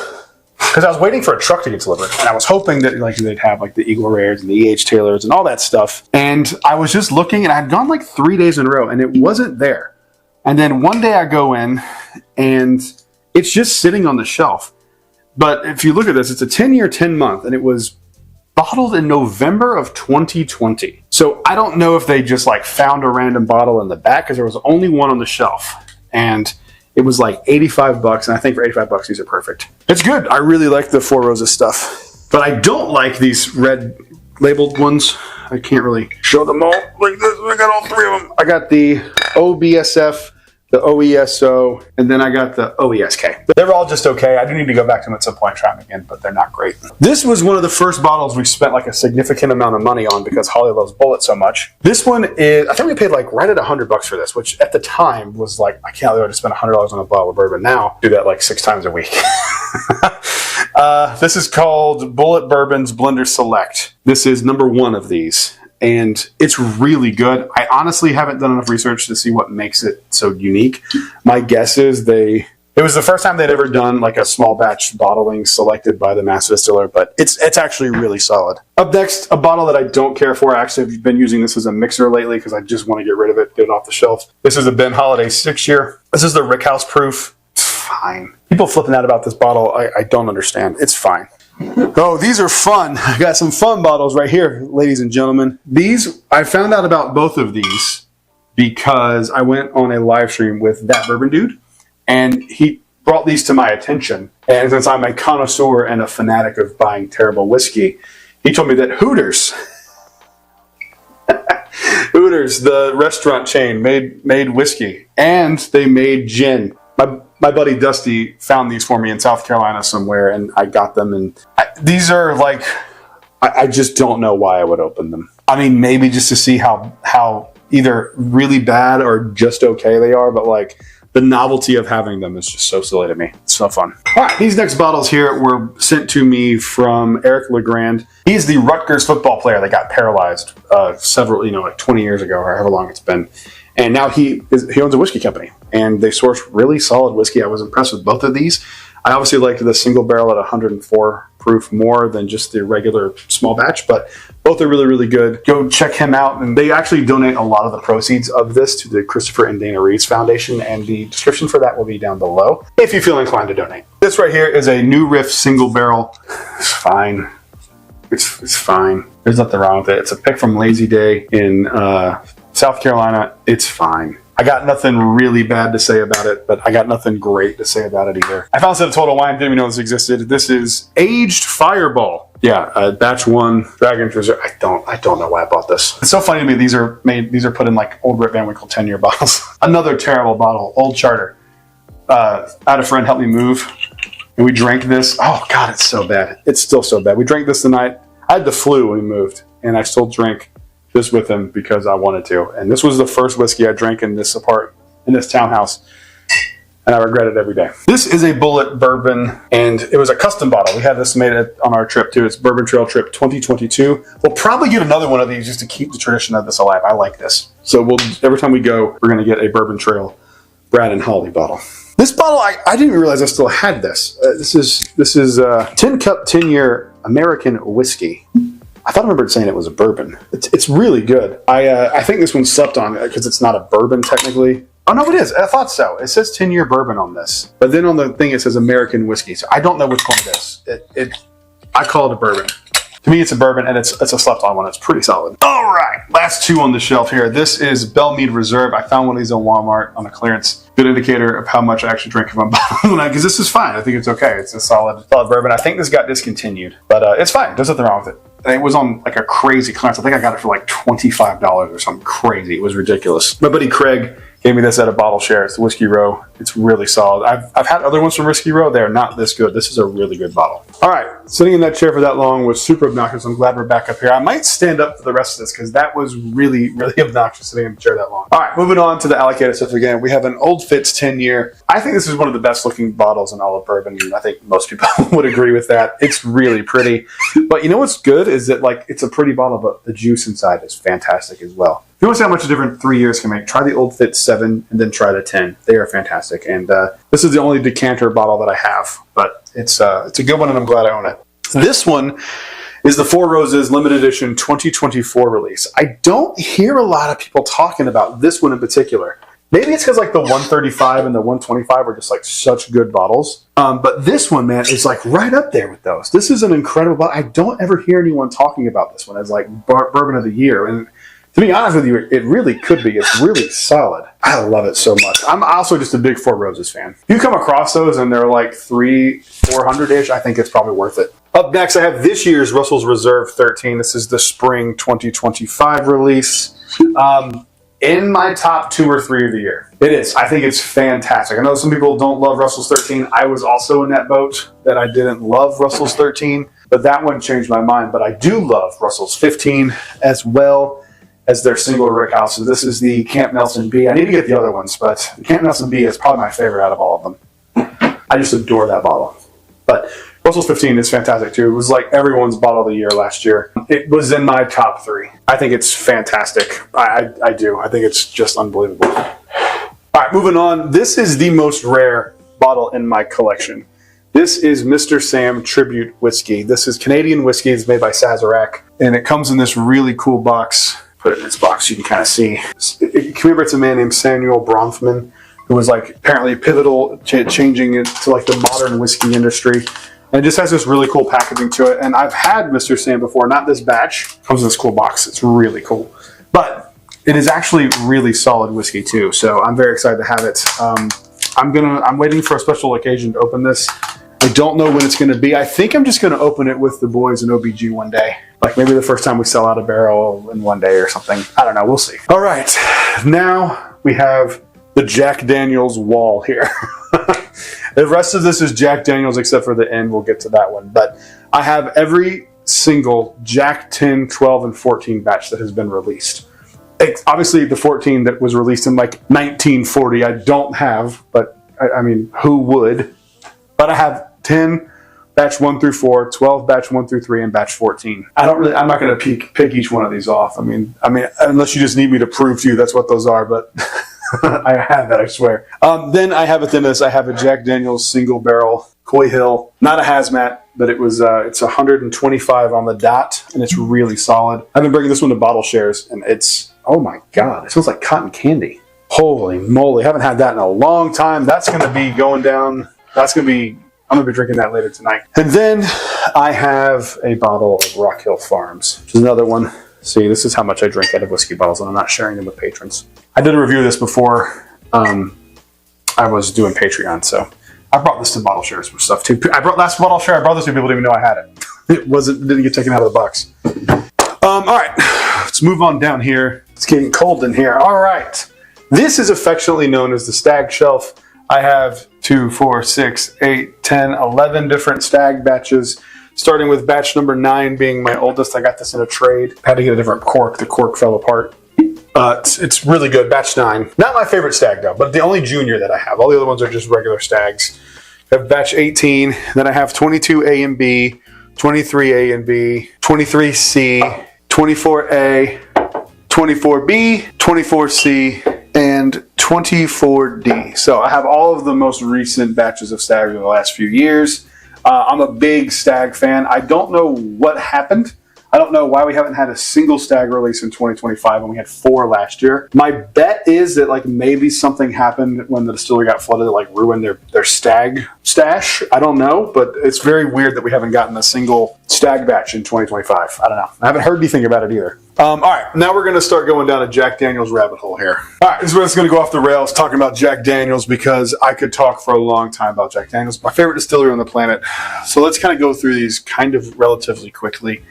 because I was waiting for a truck to get delivered, and I was hoping that like they'd have like the Eagle Rares and the E.H. Taylors and all that stuff. And I was just looking, and I had gone like 3 days in a row, and it wasn't there. And then one day I go in, and it's just sitting on the shelf. But if you look at this, it's a 10-year, 10-month, and it was bottled in November of 2020. So I don't know if they just like found a random bottle in the back because there was only one on the shelf. And it was like $85, and I think for $85 these are perfect. It's good. I really like the Four Roses stuff. But I don't like these red labeled ones. I can't really show them all like this. I got all three of them. I got the OBSF, the OESO, and then I got the OESK. They're all just okay. I do need to go back to them at some point and try them again, but they're not great. This was one of the first bottles we spent like a significant amount of money on because Holly loves Bullet so much. This one is, I think we paid like right at $100 for this, which at the time was like, I can't believe I just spent $100 on a bottle of bourbon. Now, I do that like 6 times a week. This is called Bullet Bourbon's Blender Select. This is number 1 of these. And it's really good. I honestly haven't done enough research to see what makes it so unique. My guess is it was the first time they'd ever done like a small batch bottling selected by the master distiller, but it's actually really solid. Up next, a bottle that I don't care for. I actually have been using this as a mixer lately because I just want to get rid of it, get it off the shelf. This is a Ben Holiday 6-year. This is the Rickhouse proof. It's fine. People flipping out about this bottle, I don't understand. It's fine. Oh, these are fun. I got some fun bottles right here, ladies and gentlemen. I found out about both of these because I went on a live stream with That Bourbon Dude, and he brought these to my attention. And since I'm a connoisseur and a fanatic of buying terrible whiskey, he told me that Hooters, the restaurant chain, made whiskey, and they made gin. My buddy Dusty found these for me in South Carolina somewhere, and I got them. And these are like, I just don't know why I would open them. I mean, maybe just to see how either really bad or just okay they are, but like the novelty of having them is just so silly to me. It's so fun. All right, these next bottles here were sent to me from Eric LeGrand. He's the Rutgers football player that got paralyzed like 20 years ago, or however long it's been. And now he owns a whiskey company, and they source really solid whiskey. I was impressed with both of these. I obviously liked the single barrel at 104 proof more than just the regular small batch, but both are really, really good. Go check him out. And they actually donate a lot of the proceeds of this to the Christopher and Dana Reeves Foundation, and the description for that will be down below if you feel inclined to donate. This right here is a New Riff single barrel. It's fine. It's fine. There's nothing wrong with it. It's a pick from Lazy Day in South Carolina. It's fine. I got nothing really bad to say about it, but I got nothing great to say about it either. I found this at Total Wine. Didn't even know this existed. This is Aged Fireball. Yeah, batch 1 Dragon Reserve. I don't know why I bought this. It's so funny to me. These are put in like old Rip Van Winkle 10-year bottles. Another terrible bottle. Old Charter. I had a friend help me move, and we drank this. Oh God, it's so bad. It's still so bad. We drank this the night. I had the flu when we moved, and I still drank this with him because I wanted to. And this was the first whiskey I drank in this townhouse. and I regret it every day. This is a Bullet Bourbon, and it was a custom bottle. We had this made on our trip too. It's Bourbon Trail Trip 2022. We'll probably get another one of these just to keep the tradition of this alive. I like this. So every time we go, we're going to get a Bourbon Trail Brad and Holly bottle. This bottle, I didn't realize I still had this. This is 10 Cup 10-year American whiskey. I thought I remembered saying it was a bourbon. It's really good. I think this one slept on because it's not a bourbon technically. Oh, no, it is. I thought so. It says 10-year bourbon on this. But then on the thing, it says American whiskey. So I don't know which one it is. I call it a bourbon. To me, it's a bourbon, and it's a slept-on one. It's pretty solid. All right, last two on the shelf here. This is Bellmead Reserve. I found one of these on Walmart on a clearance. Good indicator of how much I actually drink from a bottle, because this is fine. I think it's okay. It's a solid bourbon. I think this got discontinued, but it's fine. There's nothing wrong with it. And it was on like a crazy clearance. I think I got it for like $25 or something crazy. It was ridiculous. My buddy Craig gave me this at a bottle share. It's the Whiskey Row. It's really solid. I've had other ones from Whiskey Row. They're not this good. This is a really good bottle. All right. Sitting in that chair for that long was super obnoxious. I'm glad we're back up here. I might stand up for the rest of this because that was really, really obnoxious sitting in the chair that long. All right. Moving on to the allocated stuff again. We have an Old Fitz 10-year. I think this is one of the best looking bottles in all of bourbon. I think most people would agree with that. It's really pretty. But you know what's good is that like it's a pretty bottle, but the juice inside is fantastic as well. If you want to see how much a different 3 years can make, try the Old Fitz 7 and then try the 10. They are fantastic. And this is the only decanter bottle that I have, but it's a good one and I'm glad I own it. This one is the Four Roses Limited Edition 2024 release. I don't hear a lot of people talking about this one in particular. Maybe it's because like the 135 and the 125 are just like such good bottles. But this one, man, is like right up there with those. This is an incredible bottle. I don't ever hear anyone talking about this one as like bourbon of the year. And to be honest with you, it really could be. It's really solid. I love it so much. I'm also just a big Four Roses fan. If you come across those and they're like $300-400-ish, I think it's probably worth it. Up next, I have this year's Russell's Reserve 13. This is the spring 2025 release. In my top 2 or 3 of the year. It is. I think it's fantastic. I know some people don't love Russell's 13. I was also in that boat that I didn't love Russell's 13, but that one changed my mind. But I do love Russell's 15 as well as their single rick houses. This is the Camp Nelson B. I need to get the other ones, but the Camp Nelson B is probably my favorite out of all of them. I just adore that bottle. But Russell's 15 is fantastic too. It was like everyone's bottle of the year last year. It was in my top 3. I think it's fantastic. I do. I think it's just unbelievable. All right, moving on. This is the most rare bottle in my collection. This is Mr. Sam Tribute Whiskey. This is Canadian whiskey. It's made by Sazerac, and it comes in this really cool box. Put it in its box so you can kind of see. It commemorates a man named Samuel Bronfman, who was like apparently pivotal changing it to like the modern whiskey industry. And it just has this really cool packaging to it. And I've had Mr. Sam before, not this batch. It comes in this cool box. It's really cool. But it is actually really solid whiskey too. So I'm very excited to have it. I'm waiting for a special occasion to open this. I don't know when it's going to be. I think I'm just going to open it with the boys in OBG one day. Like maybe the first time we sell out a barrel in one day or something. I don't know. We'll see. All right. Now we have the Jack Daniels wall here. The rest of this is Jack Daniels except for the end. We'll get to that one. But I have every single Jack 10, 12, and 14 batch that has been released. Obviously, the 14 that was released in like 1940, I don't have. But I mean, who would? But I have 10 batch 1 through 4, 12 batch 1 through 3, and batch 14. I'm not going to pick each one of these off. I mean, unless you just need me to prove to you that's what those are. But I have that, I swear. Then I have within this, I have a Jack Daniels single barrel Coy Hill, not a hazmat, but it's 125 on the dot, and it's really solid. I've been bringing this one to bottle shares, and it's, oh my God, it smells like cotton candy. Holy moly, haven't had that in a long time. That's going to be going down. I'm going to be drinking that later tonight. And then I have a bottle of Rock Hill Farms, which is another one. See, this is how much I drink out of whiskey bottles, and I'm not sharing them with patrons. I did a review of this before I was doing Patreon, so I brought this to bottle shares for stuff too. Last bottle share I brought this to, people didn't even know I had it. Didn't get taken out of the box. All right, let's move on down here. It's getting cold in here. All right, this is affectionately known as the Stag Shelf. I have 2, 4, 6, 8, 10, 11 different Stag batches, starting with batch number 9 being my oldest. I got this in a trade. Had to get a different cork. The cork fell apart. It's really good. Batch 9. Not my favorite stag though, but the only junior that I have. All the other ones are just regular stags. I have batch 18. Then I have 22A and B, 23A and B, 23C, 24A, 24B, 24C, and 24D. So I have all of the most recent batches of stags over the last few years. I'm a big stag fan. I don't know what happened. I don't know why we haven't had a single stag release in 2025 when we had 4 last year. My bet is that like maybe something happened when the distillery got flooded that like ruined their stag stash. I don't know, but it's very weird that we haven't gotten a single stag batch in 2025. I don't know. I haven't heard anything about it either. All right, now we're going to start going down a Jack Daniels rabbit hole here. All right, this is where it's going to go off the rails talking about Jack Daniels because I could talk for a long time about Jack Daniels, my favorite distillery on the planet. So let's kind of go through these kind of relatively quickly.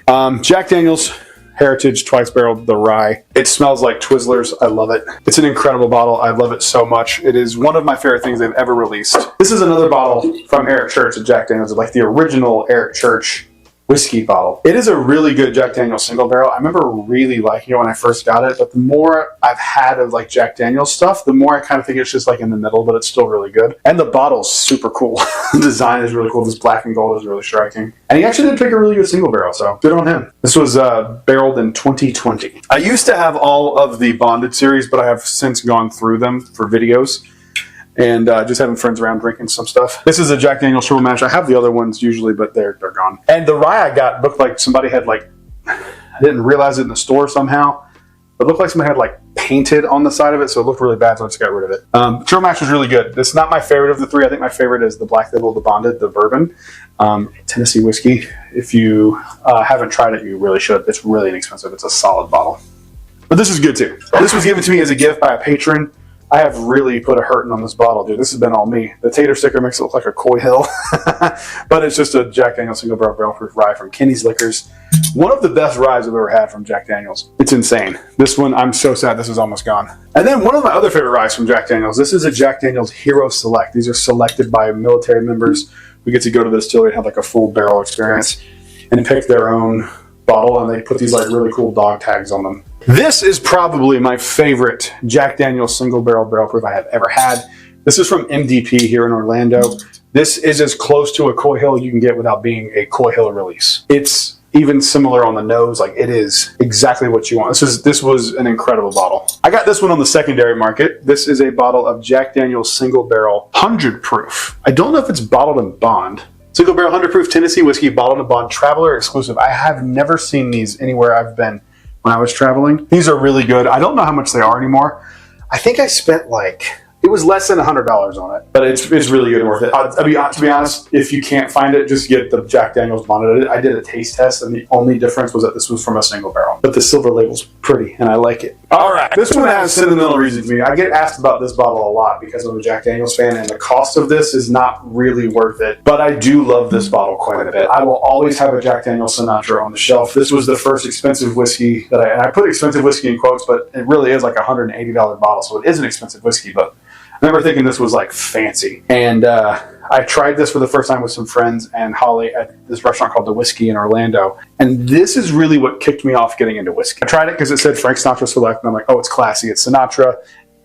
Jack Daniels Heritage Twice Barreled the Rye. It smells like Twizzlers. I love it. It's an incredible bottle. I love it so much. It is one of my favorite things they've ever released. This is another bottle from Eric Church at Jack Daniels, like the original Eric Church whiskey bottle. It is a really good Jack Daniel's single barrel. I remember really liking it when I first got it, but the more I've had of like Jack Daniel's stuff, the more I kind of think it's just like in the middle, but it's still really good. And the bottle's super cool. The design is really cool. This black and gold is really striking. And he actually did pick a really good single barrel, so good on him. This was barreled in 2020. I used to have all of the bonded series, but I have since gone through them for videos. And just having friends around drinking some stuff. This is a Jack Daniel's Triple Mash. I have the other ones usually, but they're gone. And the rye I got looked like somebody had like, I didn't realize it in the store somehow. It looked like somebody had like painted on the side of it, so it looked really bad, so I just got rid of it. Triple Mash was really good. It's not my favorite of the 3. I think my favorite is the Black Label, the Bonded, the Bourbon. Tennessee whiskey. If you haven't tried it, you really should. It's really inexpensive. It's a solid bottle. But this is good too. This was given to me as a gift by a patron. I have really put a hurting on this bottle, dude. This has been all me. The tater sticker makes it look like a Coy Hill. But it's just a Jack Daniel's single barrel proof rye from Kenny's Liquors. One of the best ryes I've ever had from Jack Daniel's. It's insane. This one, I'm so sad this is almost gone. And then one of my other favorite ryes from Jack Daniel's. This is a Jack Daniel's Hero Select. These are selected by military members who get to go to the distillery and have like a full barrel experience and pick their own bottle, and they put these like really cool dog tags on them. This is probably my favorite Jack Daniel's single barrel proof I have ever had. This is from MDP here in Orlando. This is as close to a Coy Hill you can get without being a Coy Hill release. It's even similar on the nose. Like it is exactly what you want. This was an incredible bottle. I got this one on the secondary market. This is a bottle of Jack Daniel's single barrel 100 proof. I don't know if it's bottled in bond. Single barrel 100 proof Tennessee whiskey, bottled in bond, traveler exclusive. I have never seen these anywhere I've been when I was traveling. These are really good. I don't know how much they are anymore. I think I spent like, it was less than $100 on it, but it's really good and worth it. To be honest, if you can't find it, just get the Jack Daniel's bonded. I did a taste test, and the only difference was that this was from a single barrel. But the silver label's pretty, and I like it. All right, this one has sentimental reason to me. I get asked about this bottle a lot because I'm a Jack Daniel's fan, and the cost of this is not really worth it. But I do love this bottle quite a bit. I will always have a Jack Daniel's Sinatra on the shelf. This was the first expensive whiskey that and I put expensive whiskey in quotes, but it really is like a $180 bottle, so it is an expensive whiskey, but I remember thinking this was like fancy. And I tried this for the first time with some friends and Holly at this restaurant called The Whiskey in Orlando. And this is really what kicked me off getting into whiskey. I tried it because it said Frank Sinatra Select, and I'm like, oh, it's classy, it's Sinatra.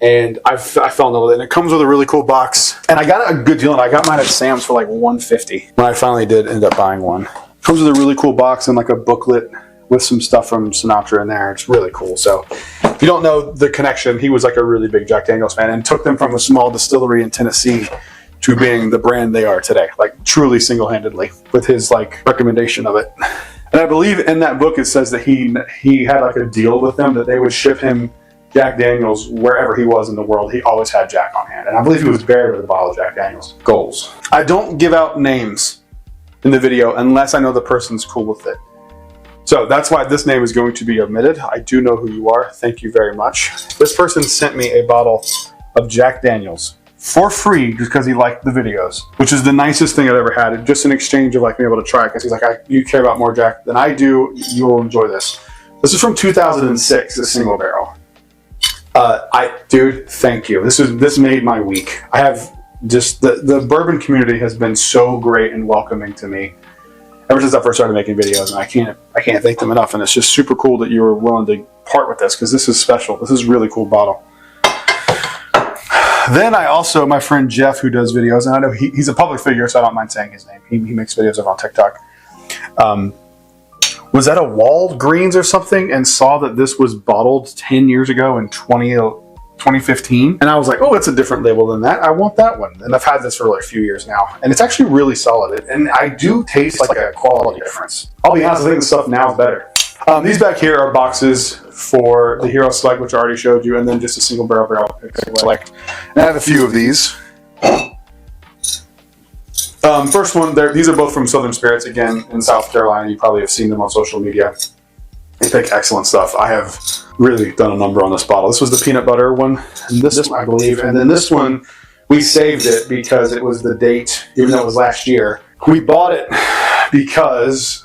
And I fell in love with it. And it comes with a really cool box. And I got a good deal, and I got mine at Sam's for like $150 when I finally did end up buying one. It comes with a really cool box and like a booklet with some stuff from Sinatra in there. It's really cool. So if you don't know the connection, he was like a really big Jack Daniel's fan and took them from a small distillery in Tennessee to being the brand they are today, like truly single-handedly with his like recommendation of it. And I believe in that book it says that he had like a deal with them that they would ship him Jack Daniels wherever he was in the world. He always had Jack on hand. And I believe he was buried with a bottle of Jack Daniels. Goals. I don't give out names in the video unless I know the person's cool with it. So that's why this name is going to be omitted. I do know who you are. Thank you very much. This person sent me a bottle of Jack Daniels for free just because he liked the videos, which is the nicest thing I've ever had. Just an exchange of like being able to try it because he's like, you care about more Jack than I do. You'll enjoy this. This is from 2006, a single barrel. Dude, thank you. This made my week. I have just the bourbon community has been so great and welcoming to me ever since I first started making videos, and I can't thank them enough. And it's just super cool that you were willing to part with this because this is special. This is a really cool bottle. Then I also, my friend Jeff, who does videos, and I know he's a public figure, so I don't mind saying his name. He makes videos over on TikTok. Was at a Walgreens or something and saw that this was bottled 10 years ago in 2015. And I was like, oh, it's a different label than that. I want that one. And I've had this for like a few years now. And it's actually really solid. And I do taste like a quality difference. I'll be honest, I think the stuff now is better. These back here are boxes for the Hero Select, which I already showed you, and then just a single barrel select. And I have a few of these. First one, these are both from Southern Spirits, again, in South Carolina. You probably have seen them on social media. They make excellent stuff. I have really done a number on this bottle. This was the peanut butter one, and this one, I believe. And then this one, we saved it because it was the date, even though it was last year. We bought it because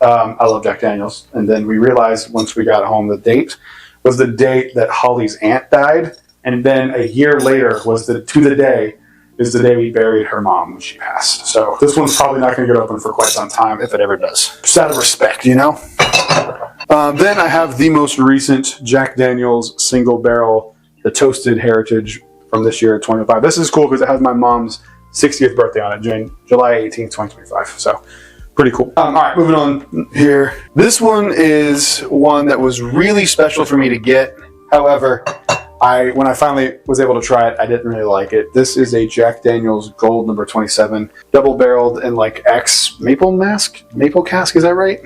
I love Jack Daniels. And then we realized once we got home, the date was the date that Holly's aunt died. And then a year later was the day we buried her mom when she passed. So this one's probably not going to get open for quite some time, if it ever does. Just out of respect, you know? Then I have the most recent Jack Daniels single barrel, the Toasted Heritage from this year, 2025. This is cool because it has my mom's 60th birthday on it, July 18th, 2025. So pretty cool. All right, moving on here. This one is one that was really special for me to get. However, when I finally was able to try it, I didn't really like it. This is a Jack Daniels Gold number 27, double barreled in like X maple cask, is that right?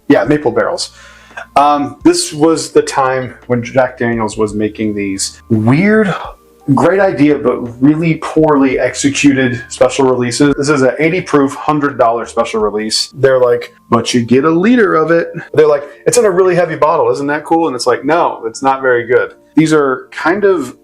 Yeah, maple barrels. This was the time when Jack Daniels was making these weird, great idea, but really poorly executed special releases. This is an 80 proof, $100 special release. They're like, but you get a liter of it. They're like, it's in a really heavy bottle. Isn't that cool? And it's like, no, it's not very good. These are kind of,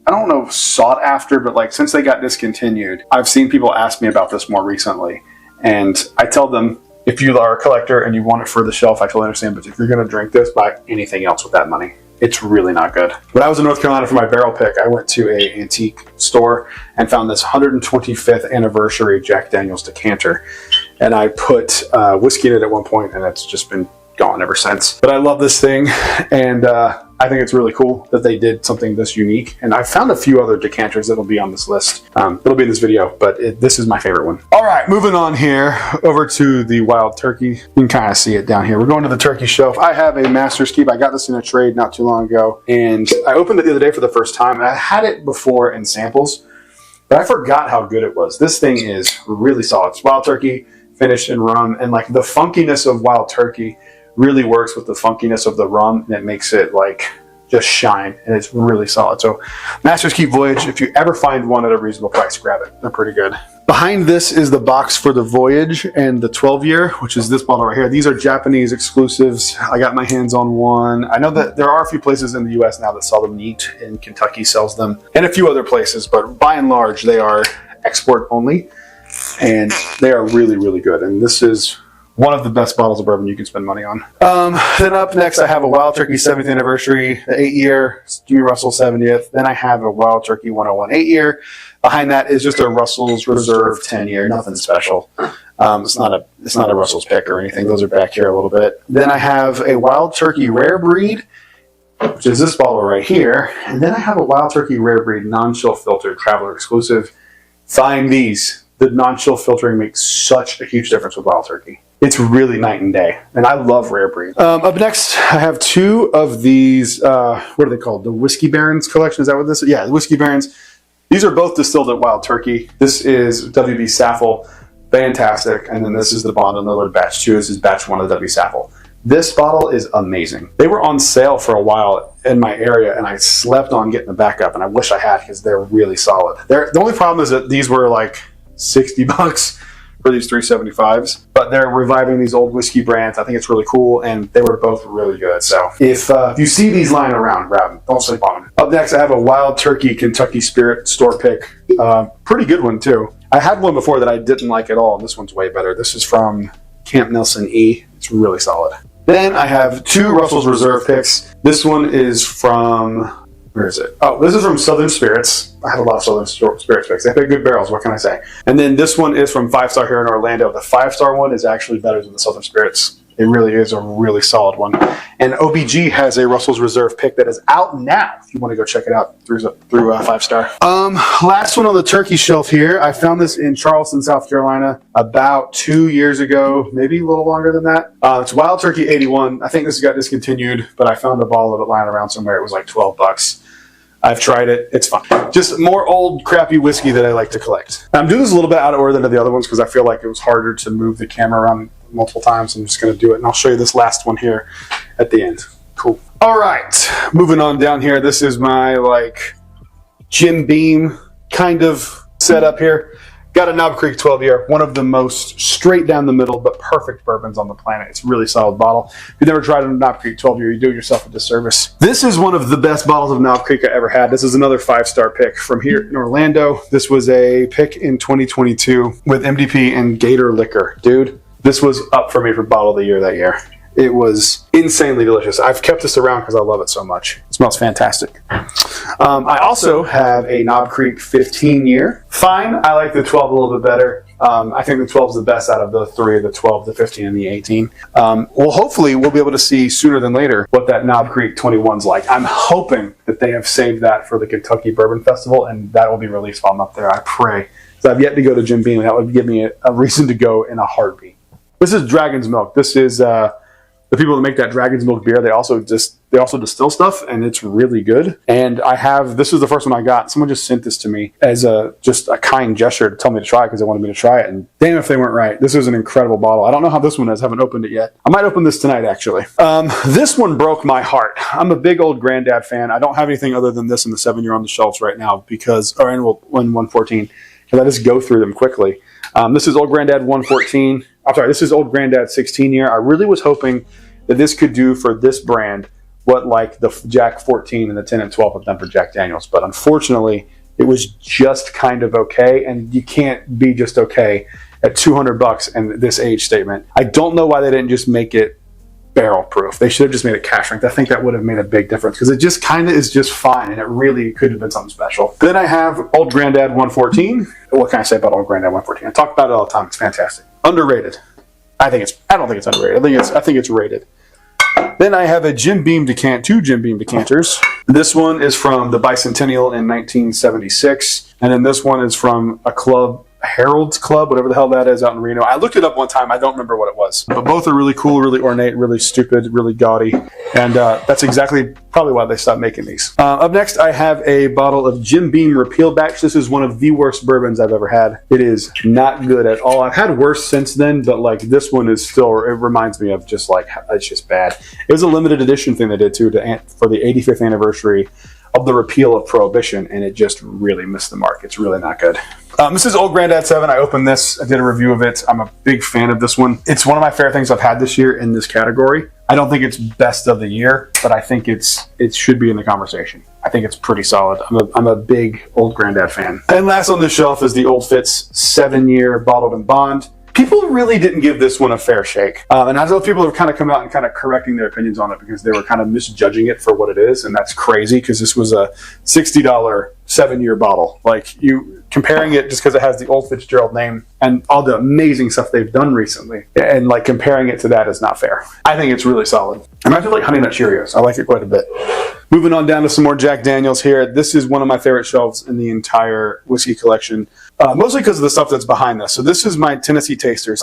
I don't know, sought after, but like since they got discontinued, I've seen people ask me about this more recently. And I tell them, if you are a collector and you want it for the shelf, I totally understand. But if you're going to drink this, buy anything else with that money. It's really not good. When I was in North Carolina for my barrel pick, I went to an antique store and found this 125th anniversary Jack Daniels decanter. And I put whiskey in it at one point, and it's just been gone ever since. But I love this thing, and I think it's really cool that they did something this unique. And I found a few other decanters that'll be on this list. It'll be in this video, but this is my favorite one. All right, moving on here over to the Wild Turkey. You can kind of see it down here. We're going to the turkey shelf. I have a Master's Keep. I got this in a trade not too long ago, and I opened it the other day for the first time. And I had it before in samples, but I forgot how good it was. This thing is really solid. It's Wild Turkey, finished in rum, and like the funkiness of Wild Turkey really works with the funkiness of the rum, and it makes it like just shine, and it's really solid. So Master's Keep Voyage, if you ever find one at a reasonable price, grab it. They're pretty good. Behind this is the box for the Voyage and the 12-year, which is this bottle right here. These are Japanese exclusives. I got my hands on one. I know that there are a few places in the U.S. now that sell them neat, and Kentucky sells them, and a few other places, but by and large, they are export only, and they are really, really good. And this is one of the best bottles of bourbon you can spend money on. Then up next, I have a Wild Turkey 70th anniversary, the 8-year, Jimmy Russell 70th. Then I have a Wild Turkey 101 8-year. Behind that is just a Russell's Reserve 10-year, nothing special. It's not a Russell's pick or anything. Those are back here a little bit. Then I have a Wild Turkey Rare Breed, which is this bottle right here. And then I have a Wild Turkey Rare Breed non-chill filtered Traveler exclusive. Find these. The non-chill filtering makes such a huge difference with Wild Turkey. It's really night and day, and I love Rare Breed. Up next, I have two of these, what are they called? The Whiskey Barons collection, is that what this is? Yeah, the Whiskey Barons. These are both distilled at Wild Turkey. This is WB Saffel, fantastic, and then this is the Bond and Lillard Batch 2. This is Batch 1 of WB Saffel. This bottle is amazing. They were on sale for a while in my area, and I slept on getting the backup, and I wish I had because they're really solid. The only problem is that these were like $60 for these 375s, but they're reviving these old whiskey brands. I think it's really cool, and they were both really good. So if you see these lying around, grab them. Don't sleep on them. Up next, I have a Wild Turkey Kentucky Spirit store pick. Pretty good one too. I had one before that I didn't like at all, and this one's way better. This is from Camp Nelson E. It's really solid. Then I have two Russell's Reserve picks. This one is from, where is it? Oh, this is from Southern Spirits. I have a lot of Southern Spirits picks. They pick good barrels, what can I say? And then this one is from 5 Star here in Orlando. The 5 Star one is actually better than the Southern Spirits It really is a really solid one. And OBG has a Russell's Reserve pick that is out now. If you want to go check it out through 5-star. Last one on the turkey shelf here. I found this in Charleston, South Carolina, about 2 years ago, maybe a little longer than that. It's Wild Turkey 81. I think this got discontinued, but I found a bottle of it lying around somewhere. It was like $12. I've tried it. It's fun. Just more old, crappy whiskey that I like to collect. I'm doing this a little bit out of order than the other ones because I feel like it was harder to move the camera around multiple times. I'm just going to do it, and I'll show you this last one here at the end. Cool. All right. Moving on down here. This is my, like, Jim Beam kind of setup here. Got a Knob Creek 12-year, one of the most straight down the middle but perfect bourbons on the planet. It's a really solid bottle. If you've never tried a Knob Creek 12-year, you do yourself a disservice. This is one of the best bottles of Knob Creek I ever had. This is another 5-star pick from here in Orlando. This was a pick in 2022 with MDP and Gator Liquor. Dude, this was up for me for Bottle of the Year that year. It was insanely delicious. I've kept this around because I love it so much. It smells fantastic. I also have a Knob Creek 15-year. Fine. I like the 12 a little bit better. I think the 12 is the best out of the three, the 12, the 15, and the 18. Well, hopefully we'll be able to see sooner than later what that Knob Creek 21's like. I'm hoping that they have saved that for the Kentucky Bourbon Festival, and that will be released while I'm up there. I pray. So I've yet to go to Jim Beam, and that would give me a reason to go in a heartbeat. This is Dragon's Milk. This is the people that make that Dragon's Milk beer. They also distill stuff, and it's really good. And this is the first one I got. Someone just sent this to me as just a kind gesture to tell me to try it because they wanted me to try it. And damn if they weren't right. This is an incredible bottle. I don't know how this one is. I haven't opened it yet. I might open this tonight, actually. This one broke my heart. I'm a big Old Granddad fan. I don't have anything other than this in the 7-year on the shelves right now in 114 because I just go through them quickly. This is Old Granddad 114. I'm sorry, this is Old Granddad 16-year. I really was hoping that this could do for this brand what like the Jack 14 and the 10 and 12 have done for Jack Daniels. But unfortunately, it was just kind of okay, and you can't be just okay at $200 and this age statement. I don't know why they didn't just make it barrel proof. They should have just made it cash strength. I think that would have made a big difference because it just kind of is just fine, and it really could have been something special. Then I have Old Granddad 114. What can I say about Old Granddad 114? I talk about it all the time. It's fantastic. Underrated. I don't think it's underrated. I think it's rated. Then I have a Jim Beam two Jim Beam decanters. This one is from the Bicentennial in 1976, and then this one is from a club, Harold's Club, whatever the hell that is, out in Reno. I looked it up one time. I don't remember what it was. But both are really cool, really ornate, really stupid, really gaudy. And that's exactly probably why they stopped making these. Up next, I have a bottle of Jim Beam Repeal Batch. This is one of the worst bourbons I've ever had. It is not good at all. I've had worse since then, but like this one is still, it reminds me of just like, it's just bad. It was a limited edition thing they did too for the 85th anniversary of the repeal of Prohibition, and it just really missed the mark. It's really not good. This is Old Granddad 7. I opened this. I did a review of it. I'm a big fan of this one. It's one of my favorite things I've had this year in this category. I don't think it's best of the year, but I think it should be in the conversation. I think it's pretty solid. I'm a big Old Granddad fan. And last on the shelf is the Old Fitz 7-year bottled in bond. People really didn't give this one a fair shake. And I know people have kind of come out and kind of correcting their opinions on it because they were kind of misjudging it for what it is. And that's crazy because this was a $60 7-year bottle. Like you comparing it just because it has the Old Fitzgerald name and all the amazing stuff they've done recently. And like comparing it to that is not fair. I think it's really solid. I might feel like Honey Nut Cheerios. I like it quite a bit. Moving on down to some more Jack Daniels here. This is one of my favorite shelves in the entire whiskey collection. Mostly because of the stuff that's behind this. So this is my Tennessee Tasters.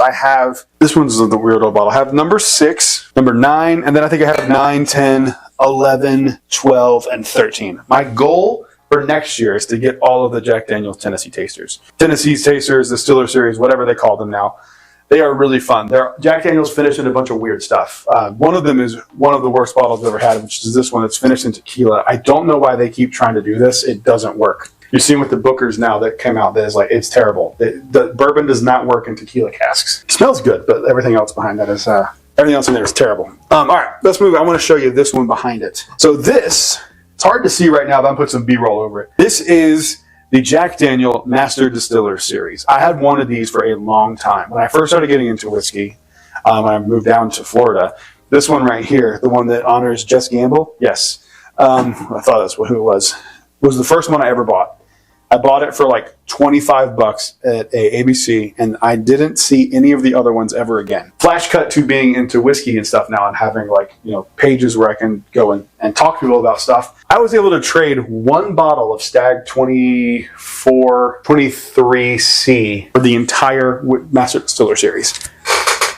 This one's the weird old bottle. I have number 6, number 9, and then I think I have 9, 10, 11, 12, and 13. My goal for next year is to get all of the Jack Daniels Tennessee Tasters. Tennessee Tasters, the Stiller Series, whatever they call them now. They are really fun. Jack Daniels finished in a bunch of weird stuff. One of them is one of the worst bottles I've ever had, which is this one that's finished in tequila. I don't know why they keep trying to do this. It doesn't work. You're seeing with the Bookers now that came out that is like, it's terrible. The bourbon does not work in tequila casks. It smells good, but everything else behind that is, everything else in there is terrible. All right, let's move. I want to show you this one behind it. So this, it's hard to see right now, but I'm putting some B-roll over it. This is the Jack Daniel Master Distiller Series. I had one of these for a long time. When I first started getting into whiskey, when I moved down to Florida, this one right here, the one that honors Jess Gamble, yes. I thought that's who it was the first one I ever bought. I bought it for like $25 at a ABC, and I didn't see any of the other ones ever again. Flash cut to being into whiskey and stuff now and having like, pages where I can go and talk to people about stuff. I was able to trade one bottle of Stag 23C for the entire Master Distiller series.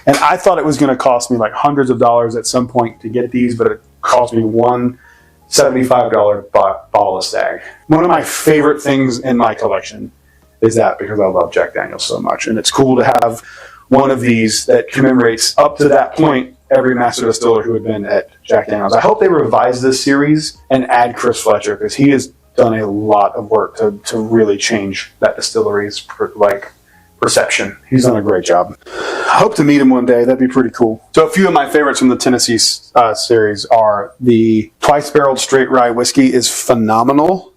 And I thought it was going to cost me like hundreds of dollars at some point to get these, but it cost me one $75 bottle of Stag. One of my favorite things in my collection is that, because I love Jack Daniels so much. And it's cool to have one of these that commemorates up to that point every master distiller who had been at Jack Daniels. I hope they revise this series and add Chris Fletcher, because he has done a lot of work to really change that distillery's perception. He's done a great job. I hope to meet him one day. That'd be pretty cool. So a few of my favorites from the Tennessee series are the twice barreled straight rye whiskey is phenomenal,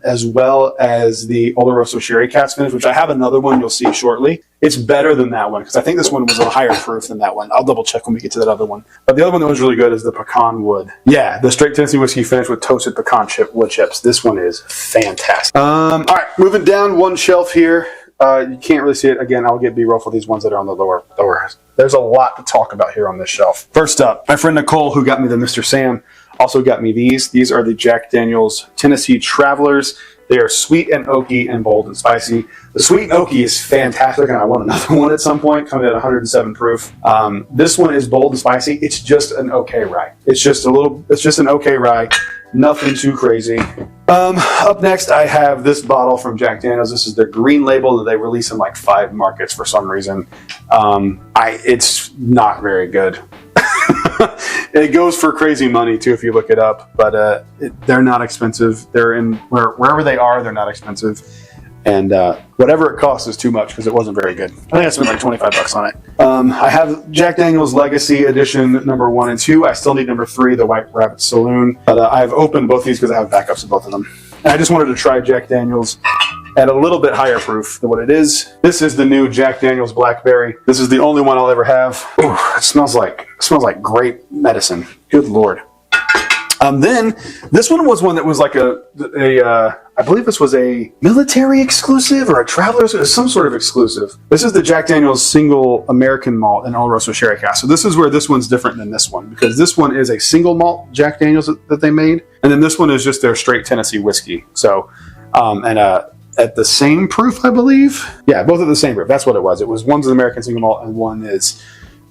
as well as the Oloroso Sherry Cask finish, which I have another one you'll see shortly. It's better than that one because I think this one was a higher proof than that one. I'll double check when we get to that other one. But the other one that was really good is the pecan wood. Yeah, the straight Tennessee whiskey finish with toasted pecan wood chips. This one is fantastic. All right, moving down one shelf here. You can't really see it. Again, I'll get B-roll for these ones that are on the lower. There's a lot to talk about here on this shelf. First up, my friend Nicole, who got me the Mr. Sam, also got me these. These are the Jack Daniels Tennessee Travelers. They are sweet and oaky and bold and spicy. The sweet and oaky is fantastic, and I want another one at some point, coming at 107 proof. This one is bold and spicy. It's just an okay rye. It's just an okay rye. Nothing too crazy. Up next, I have this bottle from Jack Daniels. This is the green label that they release in like 5 markets for some reason. It's not very good. It goes for crazy money too if you look it up, but they're not expensive. They're in wherever they are, they're not expensive. And whatever it costs is too much because it wasn't very good. I think I spent like $25 on it. I have Jack Daniels Legacy Edition number 1 and 2. I still need number 3, the White Rabbit Saloon. But I've opened both these because I have backups of both of them. And I just wanted to try Jack Daniels at a little bit higher proof than what it is. This is the new Jack Daniels Blackberry. This is the only one I'll ever have. Ooh, it smells like great medicine. Good Lord. Then this one was one that was like I believe this was a military exclusive or a traveler's, some sort of exclusive. This is the Jack Daniels single American malt and Oloroso Sherry Cask. So this is where this one's different than this one, because this one is a single malt Jack Daniels that they made, and then this one is just their straight Tennessee whiskey. So, at the same proof, I believe. Yeah, both at the same proof. That's what it was. It was one's an American single malt and one is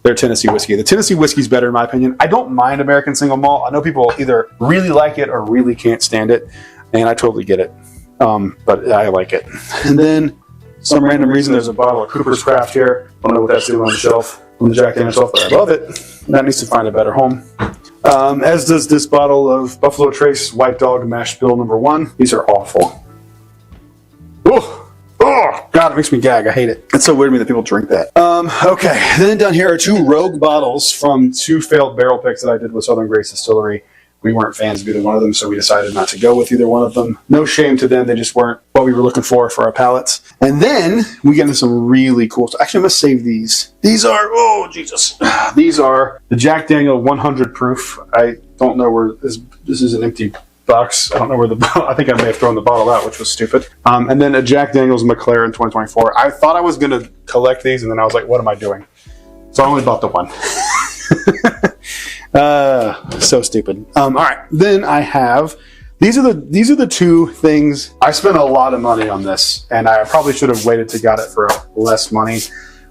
their Tennessee whiskey. The Tennessee whiskey is better in my opinion. I don't mind American single malt. I know people either really like it or really can't stand it, and I totally get it. But I like it. And then, some random reason, there's a bottle of Cooper's Craft here. I don't know what that's doing on the shelf, on the Jack Daniels shelf, but I love it. That needs to find a better home. As does this bottle of Buffalo Trace White Dog Mash Bill number 1. These are awful. Oh, God, it makes me gag. I hate it. It's so weird to me that people drink that. Okay, then down here are 2 rogue bottles from 2 failed barrel picks that I did with Southern Grace Distillery. We weren't fans of either one of them, so we decided not to go with either one of them. No shame to them. They just weren't what we were looking for our palates. And then we get into some really cool stuff. Actually, I'm going to save these. These are, oh, Jesus. These are the Jack Daniel 100 proof. I don't know where this is an empty box. I don't know where I think I may have thrown the bottle out, which was stupid. And then a Jack Daniels McLaren 2024. I thought I was going to collect these, and then I was like, what am I doing? So I only bought the one. So stupid. All right, then I have these are the 2 things. I spent a lot of money on this, and I probably should have waited to got it for less money,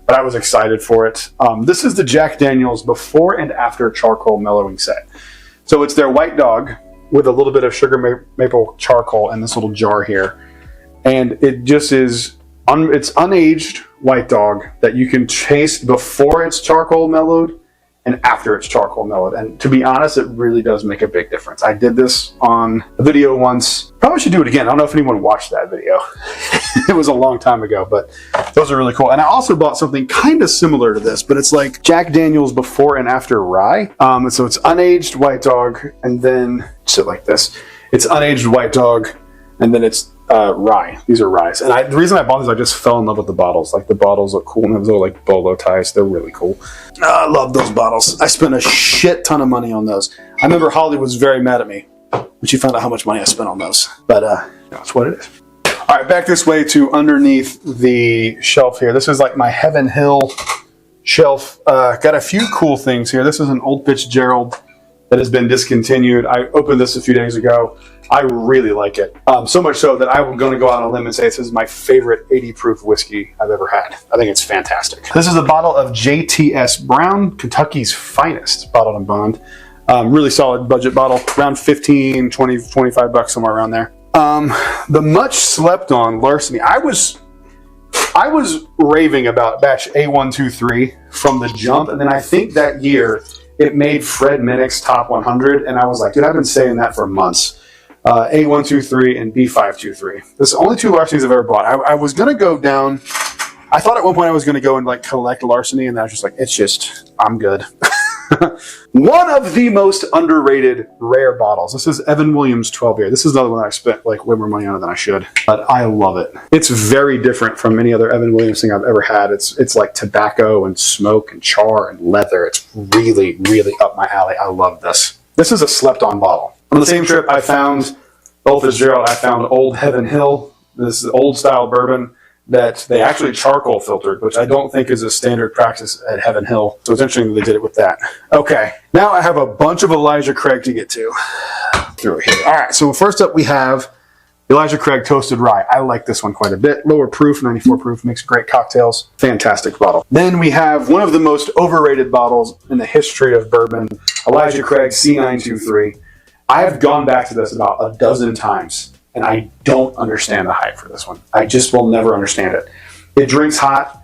but I was excited for it. This is the Jack Daniels before and after charcoal mellowing set. So it's their White Dog with a little bit of sugar maple charcoal in this little jar here, and it just is it's unaged White Dog that you can taste before it's charcoal mellowed and after it's charcoal mellowed. And to be honest, it really does make a big difference. I did this on a video once. Probably should do it again. I don't know if anyone watched that video. It was a long time ago, but those are really cool. And I also bought something kind of similar to this, but it's like Jack Daniels before and after rye. So it's unaged White Dog, and then sit like this. It's unaged White Dog, and then it's rye. These are ryes. And the reason I bought these, I just fell in love with the bottles. Like, the bottles look cool, and those little like bolo ties. They're really cool. I love those bottles. I spent a shit ton of money on those. I remember Holly was very mad at me when she found out how much money I spent on those. But that's what it is. All right, back this way to underneath the shelf here. This is like my Heaven Hill shelf. Got a few cool things here. This is an old Fitzgerald that has been discontinued. I opened this a few days ago. I really like it. So much so that I'm going to go out on a limb and say this is my favorite 80 proof whiskey I've ever had. I think it's fantastic. This is a bottle of JTS Brown, Kentucky's finest, bottled and bond. Really solid budget bottle, around 15, 20, 25 bucks, somewhere around there. The much slept on Larceny. I was raving about batch A123 from the jump, and then I think that year it made Fred Minnick's top 100, and I was like, dude, I've been saying that for months. A123 and B523. This is the only two Larcenys I've ever bought. I was gonna go down. I thought at one point I was gonna go and like collect Larceny, and I was just like, I'm good. One of the most underrated rare bottles. This is Evan Williams 12 year. This is another one that I spent like way more money on than I should, but I love it. It's very different from any other Evan Williams thing I've ever had. It's like tobacco and smoke and char and leather. It's really, really up my alley. I love this. This is a slept on bottle. On the same trip, I found Old Fitzgerald. I found Old Heaven Hill. This is old style bourbon that they actually charcoal filtered, which I don't think is a standard practice at Heaven Hill. So it's interesting that they did it with that. Okay, now I have a bunch of Elijah Craig to get to through here. All right, so first up we have Elijah Craig Toasted Rye. I like this one quite a bit. Lower proof, 94 proof, makes great cocktails. Fantastic bottle. Then we have one of the most overrated bottles in the history of bourbon, Elijah Craig C923. I have gone back to this about a dozen times, and I don't understand the hype for this one. I just will never understand it. It drinks hot.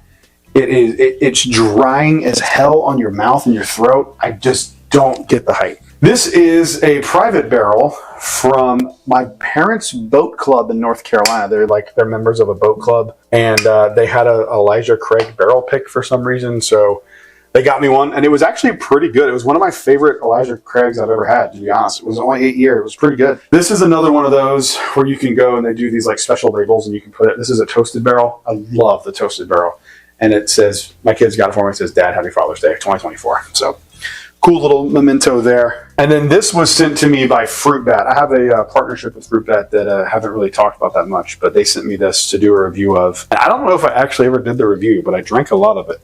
It's drying as hell on your mouth and your throat. I just don't get the hype. This is a private barrel from my parents' boat club in North Carolina. They're members of a boat club, and they had a Elijah Craig barrel pick for some reason, so they got me one, and it was actually pretty good. It was one of my favorite Elijah Craigs I've ever had, to be honest. It was only 8 years. It was pretty good. This is another one of those where you can go and they do these like special labels, and you can put it. This is a toasted barrel. I love the toasted barrel, and it says, my kids got it for me. It says, "Dad, Happy Father's Day, 2024." So cool little memento there. And then this was sent to me by Fruit Bat. I have a partnership with Fruit Bat that I haven't really talked about that much, but they sent me this to do a review of. And I don't know if I actually ever did the review, but I drank a lot of it.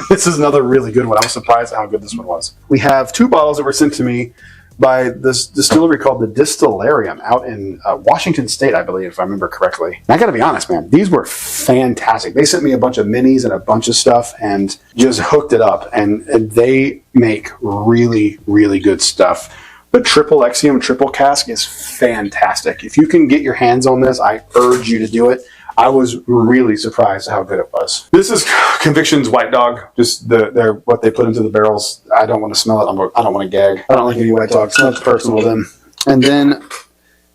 This is another really good one. I was surprised at how good this one was. We have two bottles that were sent to me by this distillery called the Distillarium out in Washington State, I believe, if I remember correctly. And I got to be honest, man, these were fantastic. They sent me a bunch of minis and a bunch of stuff and just hooked it up. And they make really, really good stuff. The Triple Exium Triple Cask is fantastic. If you can get your hands on this, I urge you to do it. I was really surprised at how good it was. This is Conviction's White Dog. Just what they put into the barrels. I don't want to smell it. I don't want to gag. I don't like any White Dogs. So that's personal to them. And then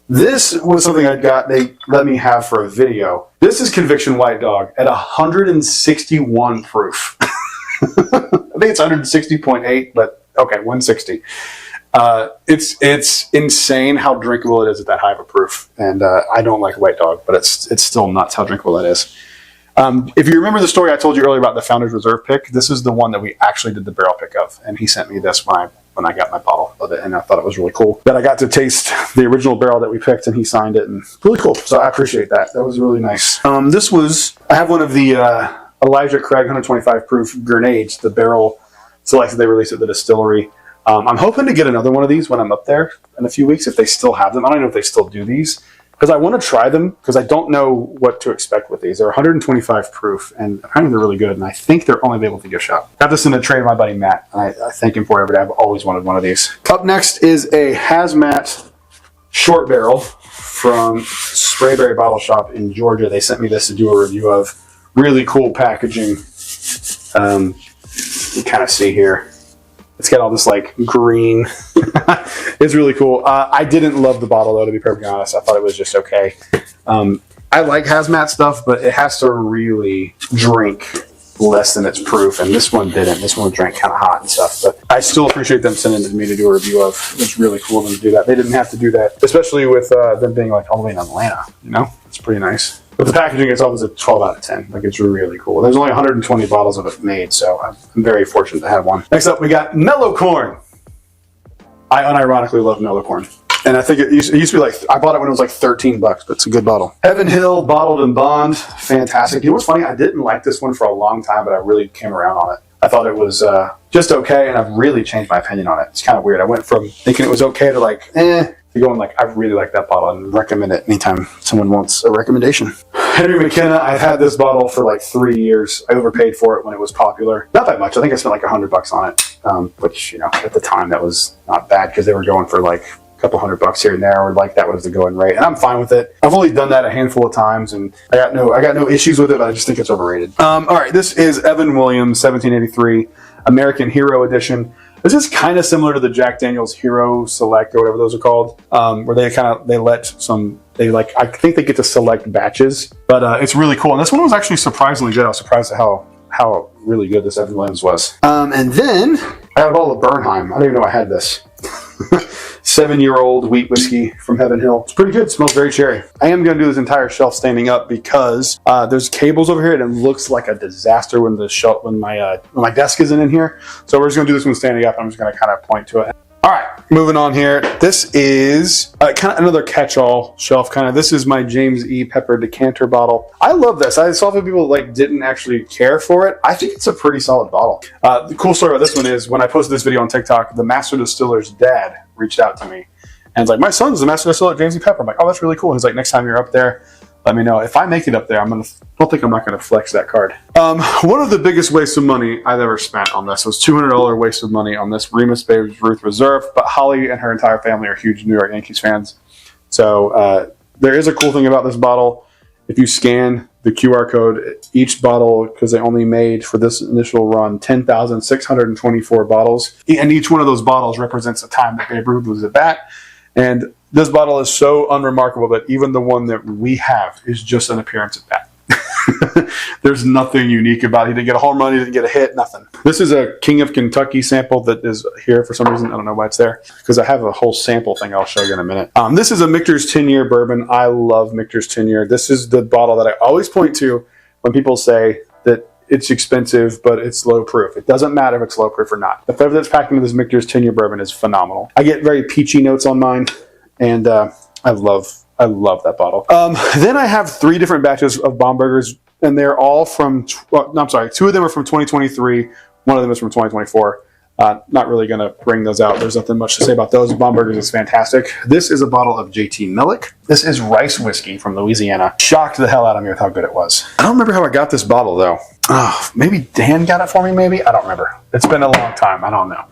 this was something I got. They let me have for a video. This is Conviction White Dog at 161 proof. I think it's 160.8, but okay, 160. It's insane how drinkable it is at that high of a proof, and I don't like White Dog, but it's still nuts how drinkable it is. If you remember the story I told you earlier about the Founders Reserve pick, this is the one that we actually did the barrel pick of, and he sent me this when I got my bottle of it, and I thought it was really cool that I got to taste the original barrel that we picked, and he signed it, and really cool. So I appreciate that. That was really nice. I have one of the Elijah Craig 125 proof grenades, the barrel selected they released at the distillery. I'm hoping to get another one of these when I'm up there in a few weeks, if they still have them. I don't know if they still do these, because I want to try them, because I don't know what to expect with these. They're 125 proof, and apparently they're really good, and I think they're only available to gift shop. Got this in a trade with my buddy Matt, and I thank him for it every day. I've always wanted one of these. Up next is a Hazmat short barrel from Sprayberry Bottle Shop in Georgia. They sent me this to do a review of. Really cool packaging. You kind of see here. It's got all this like green. It's really cool. I didn't love the bottle though, to be perfectly honest. I thought it was just okay. I like hazmat stuff, but it has to really drink less than its proof, and this one didn't. This one drank kind of hot and stuff, but I still appreciate them sending it to me to do a review of. It's really cool of them to do that. They didn't have to do that, especially with them being like all the way in Atlanta, you know? It's pretty nice. But the packaging is always a 12 out of 10. Like, it's really cool. There's only 120 bottles of it made, so I'm very fortunate to have one. Next up, we got Mellow Corn. I unironically love Mellow Corn. And I think it used to be like, I bought it when it was like $13, but it's a good bottle. Heaven Hill Bottled and Bond, fantastic. You know what's funny? I didn't like this one for a long time, but I really came around on it. I thought it was just okay, and I've really changed my opinion on it. It's kind of weird. I went from thinking it was okay to like, to going like, I really like that bottle and recommend it anytime someone wants a recommendation. Henry McKenna, I've had this bottle for like 3 years. I overpaid for it when it was popular. Not that much. I think I spent like $100 on it, which, you know, at the time that was not bad because they were going for like a couple $100 here and there, or like that was the going rate, and I'm fine with it. I've only done that a handful of times, and I got no issues with it. But I just think it's overrated. All right, this is Evan Williams, 1783 American Hero Edition. This is kind of similar to the Jack Daniel's Hero Select or whatever those are called, where I think they get to select batches, but it's really cool. And this one was actually surprisingly good. I was surprised at how really good this Evan Williams was. And then I have all the Bernheim. I don't even know I had this. 7-year-old wheat whiskey from Heaven Hill. It's pretty good. It smells very cherry. I am going to do this entire shelf standing up because there's cables over here and it looks like a disaster when my desk isn't in here. So we're just going to do this one standing up. I'm just going to kind of point to it. All right, moving on here. This is kind of another catch-all shelf kind of. This is my James E. Pepper decanter bottle. I love this. I saw some people like didn't actually care for it. I think it's a pretty solid bottle. The cool story about this one is when I posted this video on TikTok, the master distiller's dad reached out to me and it's like, my son's the master distiller at James E. Pepper. I'm like, oh, that's really cool. He's like, next time you're up there, let me know. If I make it up there, I don't think I'm not going to flex that card. One of the biggest wastes of money I've ever spent on this was $200 waste of money on this Remus Babe Ruth Reserve. But Holly and her entire family are huge New York Yankees fans. So there is a cool thing about this bottle. If you scan the QR code, each bottle, because they only made for this initial run 10,624 bottles. And each one of those bottles represents the time that Babe Ruth was at bat. And this bottle is so unremarkable that even the one that we have is just an appearance at bat. There's nothing unique about it. He didn't get a home run, he didn't get a hit, nothing. This is a King of Kentucky sample that is here for some reason. I don't know why it's there, because I have a whole sample thing I'll show you in a minute. This is a Michter's 10-year bourbon. I love Michter's 10-year. This is the bottle that I always point to when people say that it's expensive, but it's low proof. It doesn't matter if it's low proof or not. The flavor that's packed into this Michter's 10-year bourbon is phenomenal. I get very peachy notes on mine, and I love that bottle. Then I have 3 different batches of Baumburgers, and they're all from, 2 of them are from 2023. One of them is from 2024. Not really going to bring those out. There's nothing much to say about those. Baumburgers is fantastic. This is a bottle of JT Millick. This is rice whiskey from Louisiana. Shocked the hell out of me with how good it was. I don't remember how I got this bottle, though. Oh, maybe Dan got it for me, maybe? I don't remember. It's been a long time. I don't know.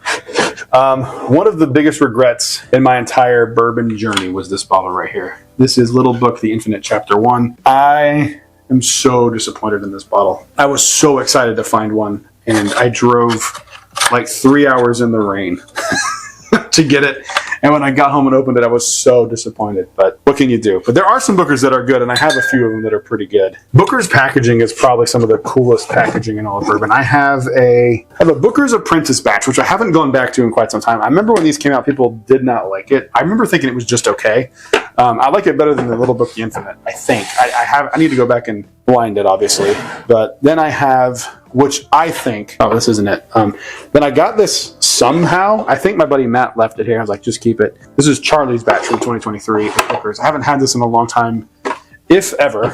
One of the biggest regrets in my entire bourbon journey was this bottle right here. This is Little Book, The Infinite, Chapter 1. I am so disappointed in this bottle. I was so excited to find one, and I drove like 3 hours in the rain to get it. And when I got home and opened it, I was so disappointed. But what can you do? But there are some Bookers that are good, and I have a few of them that are pretty good. Booker's packaging is probably some of the coolest packaging in all of bourbon. I have a Booker's Apprentice batch, which I haven't gone back to in quite some time. I remember when these came out, people did not like it. I remember thinking it was just okay. I like it better than the Little Book, The Infinite, I think. I need to go back and blind it, obviously. But then I have, which I think, oh, this isn't it. Then I got this somehow. I think my buddy Matt left it here. I was like, just keep it. This is Charlie's batch from 2023 at Booker's. I haven't had this in a long time, if ever.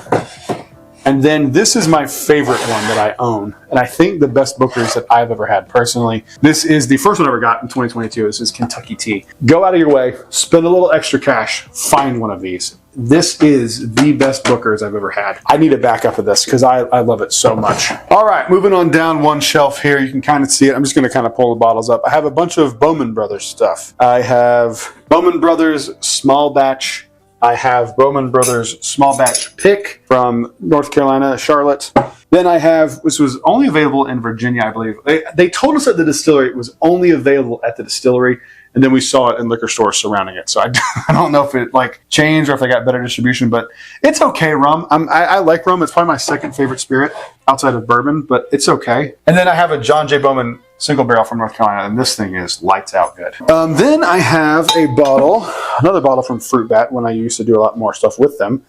And then this is my favorite one that I own. And I think the best Bookers that I've ever had personally. This is the first one I ever got in 2022. This is Kentucky Tea. Go out of your way, spend a little extra cash, find one of these. This is the best Bookers I've ever had. I need a backup of this because I love it so much. All right, moving on down one shelf here. You can kind of see it. I'm just going to kind of pull the bottles up. I have a bunch of Bowman Brothers stuff. I have Bowman Brothers Small Batch. I have Bowman Brothers Small Batch Pick from North Carolina, Charlotte. Then I have, this was only available in Virginia, I believe. They told us at the distillery it was only available at the distillery, and then we saw it in liquor stores surrounding it. So I don't know if it like changed or if they got better distribution, but it's okay rum. I like rum. It's probably my second favorite spirit outside of bourbon, but it's okay. And then I have a John J. Bowman single barrel from North Carolina, and this thing is lights out good. Then I have another bottle from Fruit Bat when I used to do a lot more stuff with them.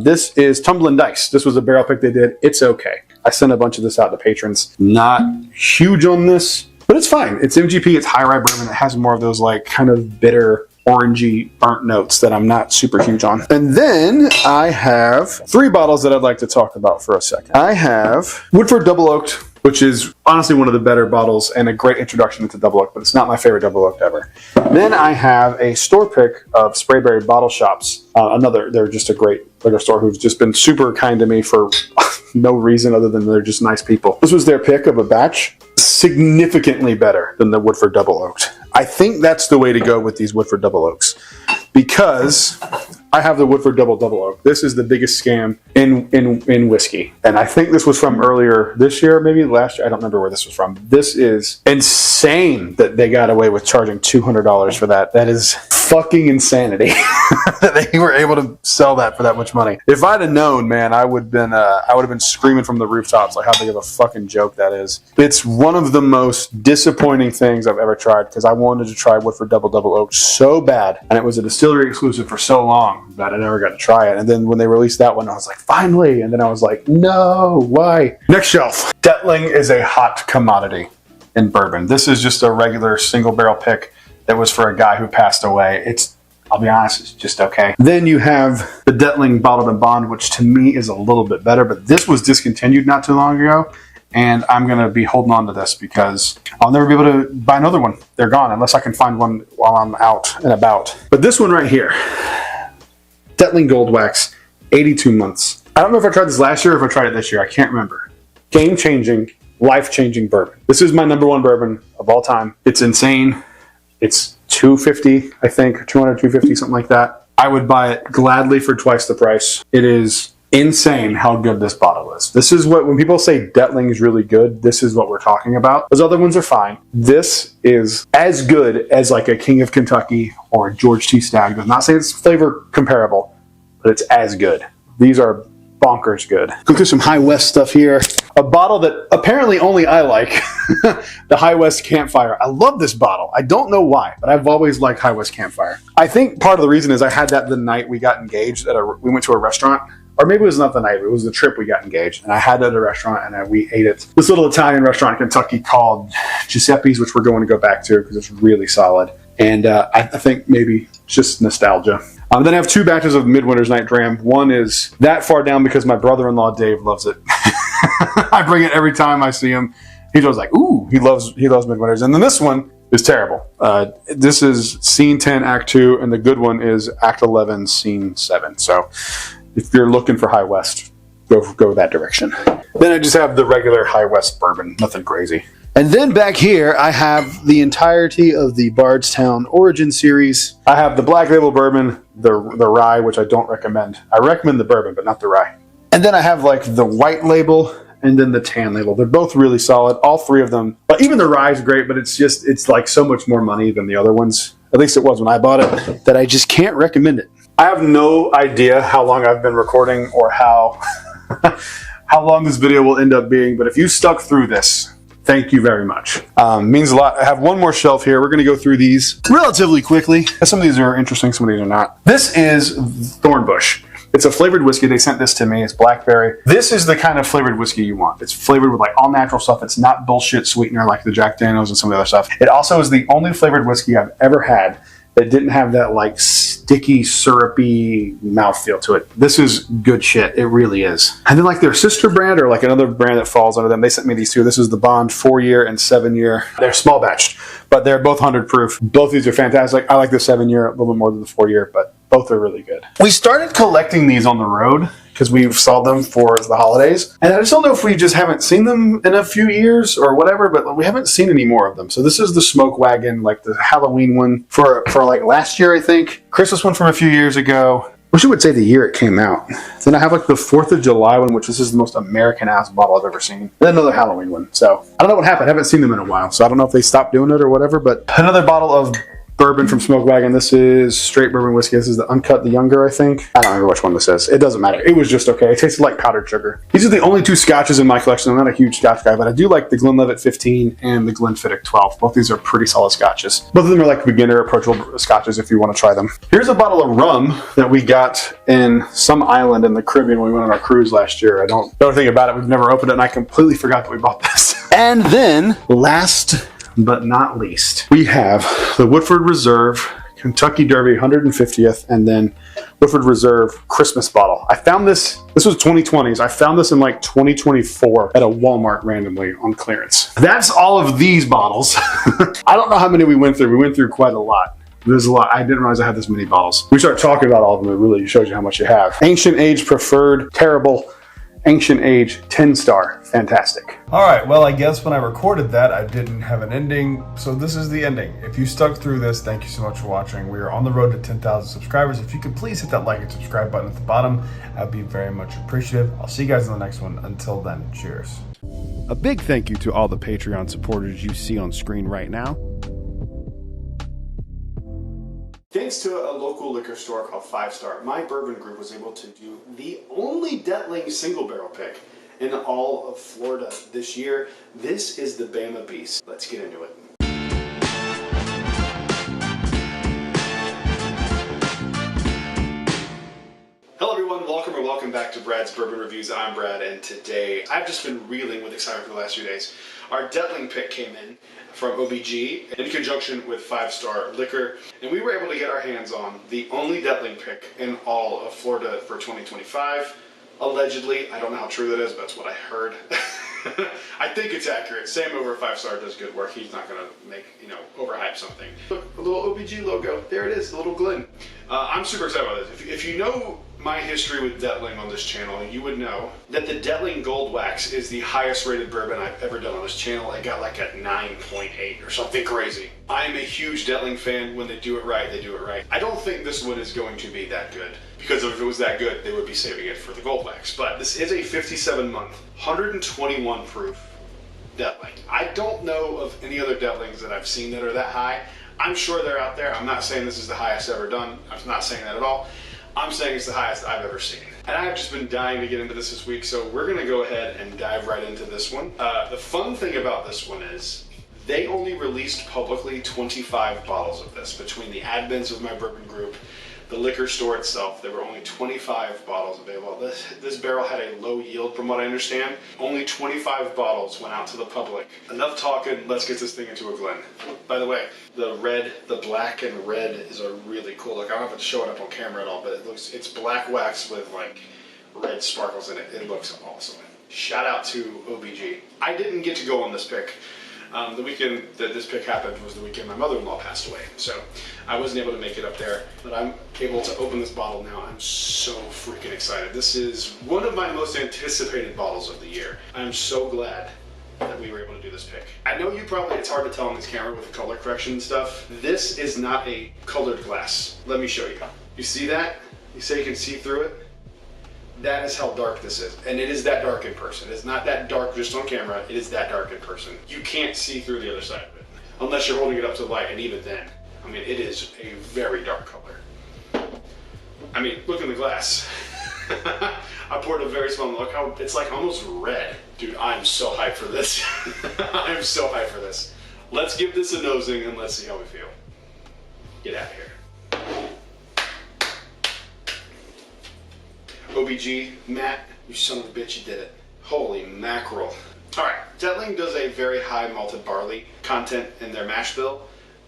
This is Tumblin' Dice. This was a barrel pick they did. It's okay. I sent a bunch of this out to patrons. Not huge on this, but it's fine. It's MGP. It's high rye bourbon. It has more of those like kind of bitter orangey burnt notes that I'm not super huge on. And then I have 3 bottles that I'd like to talk about for a second. I have Woodford Double Oaked, which is honestly one of the better bottles and a great introduction into double oak, but it's not my favorite double oak ever. Then I have a store pick of Sprayberry Bottle Shops. They're just a great liquor store who've just been super kind to me for no reason other than they're just nice people. This was their pick of a batch, significantly better than the Woodford Double Oaked. I think that's the way to go with these Woodford Double Oaks, because I have the Woodford Double Oak. This is the biggest scam in whiskey. And I think this was from earlier this year, maybe last year. I don't remember where this was from. This is insane that they got away with charging $200 for that. That is fucking insanity that they were able to sell that for that much money. If I'd have known, man, I would have been screaming from the rooftops like how big of a fucking joke that is. It's one of the most disappointing things I've ever tried, because I wanted to try Woodford Double Oak so bad, and it was a distillery exclusive for so long that I never got to try it. And then when they released that one, I was like, finally. And then I was like, no, why? Next shelf. Detling is a hot commodity in bourbon. This is just a regular single barrel pick that was for a guy who passed away. I'll be honest, it's just okay. Then you have the Detling Bottled and Bond, which to me is a little bit better, but this was discontinued not too long ago, and I'm going to be holding on to this because I'll never be able to buy another one. They're gone unless I can find one while I'm out and about. But this one right here, Detling Gold Wax, 82 months. I don't know if I tried this last year or if I tried it this year. I can't remember. Game-changing, life-changing bourbon. This is my #1 bourbon of all time. It's insane. It's $250, I think, $200, $250, something like that. I would buy it gladly for twice the price. It is insane how good this bottle is. This is when people say Detling is really good, this is what we're talking about. Those other ones are fine. This is as good as like a King of Kentucky or a George T. Stagg. I'm not saying it's flavor comparable, but it's as good. These are bonkers good. Go through some High West stuff here. A bottle that apparently only I like, the High West Campfire. I love this bottle. I don't know why, but I've always liked High West Campfire. I think part of the reason is I had that the night we got engaged we went to a restaurant, or maybe it was not the night, it was the trip we got engaged, and I had that at a restaurant, and we ate at this little Italian restaurant in Kentucky called Giuseppe's, which we're going to go back to because it's really solid. And I think maybe it's just nostalgia. Then I have 2 batches of Midwinter's Night Dram. One is that far down because my brother-in-law Dave loves it. I bring it every time I see him. He's always like, ooh, he loves Midwinter's. And then this one is terrible. This is Scene 10, Act 2, and the good one is Act 11, Scene 7. So if you're looking for High West, go that direction. Then I just have the regular High West bourbon, nothing crazy. And then back here, I have the entirety of the Bardstown Origin series. I have the Black Label Bourbon, the rye, which I don't recommend. I recommend the bourbon, but not the rye. And then I have like the White Label and then the Tan Label. They're both really solid, all 3 of them. But even the rye is great, but it's like so much more money than the other ones. At least it was when I bought it, that I just can't recommend it. I have no idea how long I've been recording or how long this video will end up being, but if you stuck through this, thank you very much. Means a lot. I have one more shelf here. We're going to go through these relatively quickly. Some of these are interesting, some of these are not. This is Thornbush. It's a flavored whiskey. They sent this to me. It's blackberry. This is the kind of flavored whiskey you want. It's flavored with like all natural stuff. It's not bullshit sweetener like the Jack Daniels and some of the other stuff. It also is the only flavored whiskey I've ever had that didn't have that like sticky, syrupy mouthfeel to it. This is good shit. It really is. And then like their sister brand or like another brand that falls under them, they sent me these 2. This is the Bond 4-year and 7-year. They're small batched, but they're both 100 proof. Both of these are fantastic. I like the 7-year a little bit more than the 4-year, but both are really good. We started collecting these on the road because we saw them for the holidays. And I just don't know if we just haven't seen them in a few years or whatever, but we haven't seen any more of them. So this is the Smoke Wagon, like the Halloween one for like last year, I think. Christmas one from a few years ago. Wish it would say the year it came out. Then I have like the 4th of July one, which this is the most American-ass bottle I've ever seen. Then another Halloween one. So I don't know what happened. I haven't seen them in a while. So I don't know if they stopped doing it or whatever, but another bottle of bourbon from Smoke Wagon. This is straight bourbon whiskey. This is the Uncut, the Younger, I think. I don't remember which one this is. It doesn't matter. It was just okay. It tasted like powdered sugar. These are the only 2 scotches in my collection. I'm not a huge scotch guy, but I do like the Glenlivet 15 and the Glenfiddich 12. Both these are pretty solid scotches. Both of them are like beginner approachable scotches if you want to try them. Here's a bottle of rum that we got in some island in the Caribbean when we went on our cruise last year. I don't know anything about it. We've never opened it, and I completely forgot that we bought this. And then, last but not least, we have the Woodford Reserve Kentucky Derby 150th, and then Woodford Reserve Christmas bottle. I found this was 2020s. I found this in like 2024 at a Walmart randomly on clearance. That's all of these bottles. I don't know how many we went through. We went through quite a lot. There's a lot. I didn't realize I had this many bottles. We start talking about all of them, it really shows you how much you have. Ancient Age Preferred, terrible. Ancient Age 10-star, fantastic. All right, well, I guess when I recorded that, I didn't have an ending, so this is the ending. If you stuck through this, thank you so much for watching. We are on the road to 10,000 subscribers. If you could please hit that like and subscribe button at the bottom, I'd be very much appreciative. I'll see you guys in the next one. Until then, cheers. A big thank you to all the Patreon supporters you see on screen right now. Thanks to a local liquor store called 5 Star, my bourbon group was able to do the only Detling single barrel pick in all of Florida this year. This is the Bama Beast. Let's get into it. Hello everyone, welcome back to Brad's Bourbon Reviews. I'm Brad, and today I've just been reeling with excitement for the last few days. Our Detling pick came in from OBG in conjunction with 5 Star Liquor, and we were able to get our hands on the only Detling pick in all of Florida for 2025. Allegedly, I don't know how true that is, but that's what I heard. I think it's accurate. Sam over at 5 Star does good work. He's not going to make, overhype something. Look, a little OBG logo. There it is, the little Glen. I'm super excited about this. If you know my history with Detling on this channel, you would know that the Detling Gold Wax is the highest rated bourbon I've ever done on this channel. I got like a 9.8 or something crazy. I am a huge Detling fan. When they do it right, they do it right. I don't think this one is going to be that good, because if it was that good, they would be saving it for the Gold Wax. But this is a 57-month, 121 proof Detling. I don't know of any other Detlings that I've seen that are that high. I'm sure they're out there. I'm not saying this is the highest ever done. I'm not saying that at all. I'm saying it's the highest I've ever seen. And I've just been dying to get into this week, so we're going to go ahead and dive right into this one. The fun thing about this one is they only released publicly 25 bottles of this. Between the admins of my bourbon group, the liquor store itself, there were only 25 bottles available. This barrel had a low yield from what I understand. Only 25 bottles went out to the public. Enough talking, let's get this thing into a Glen. By the way, the black and red is a really cool look. I don't know if it's showing up on camera at all, but it's black wax with like red sparkles in it. It looks awesome. Shout out to OBG. I didn't get to go on this pick. The weekend that this pick happened was the weekend my mother-in-law passed away, so I wasn't able to make it up there, but I'm able to open this bottle now. I'm so freaking excited. This is one of my most anticipated bottles of the year. I'm so glad that we were able to do this pick. I know it's hard to tell on this camera with the color correction and stuff. This is not a colored glass. Let me show you. You see that? You say you can see through it? That is how dark this is, and it is that dark in person. It's not that dark just on camera, it is that dark in person. You can't see through the other side of it, unless you're holding it up to the light, and even then, it is a very dark color. Look in the glass. I poured a very small, look how, it's like almost red. Dude, I'm so hyped for this. I'm so hyped for this. Let's give this a nosing, and let's see how we feel. Get out of here. OBG, Matt, you son of a bitch, you did it. Holy mackerel. Alright, Detling does a very high malted barley content in their mash bill.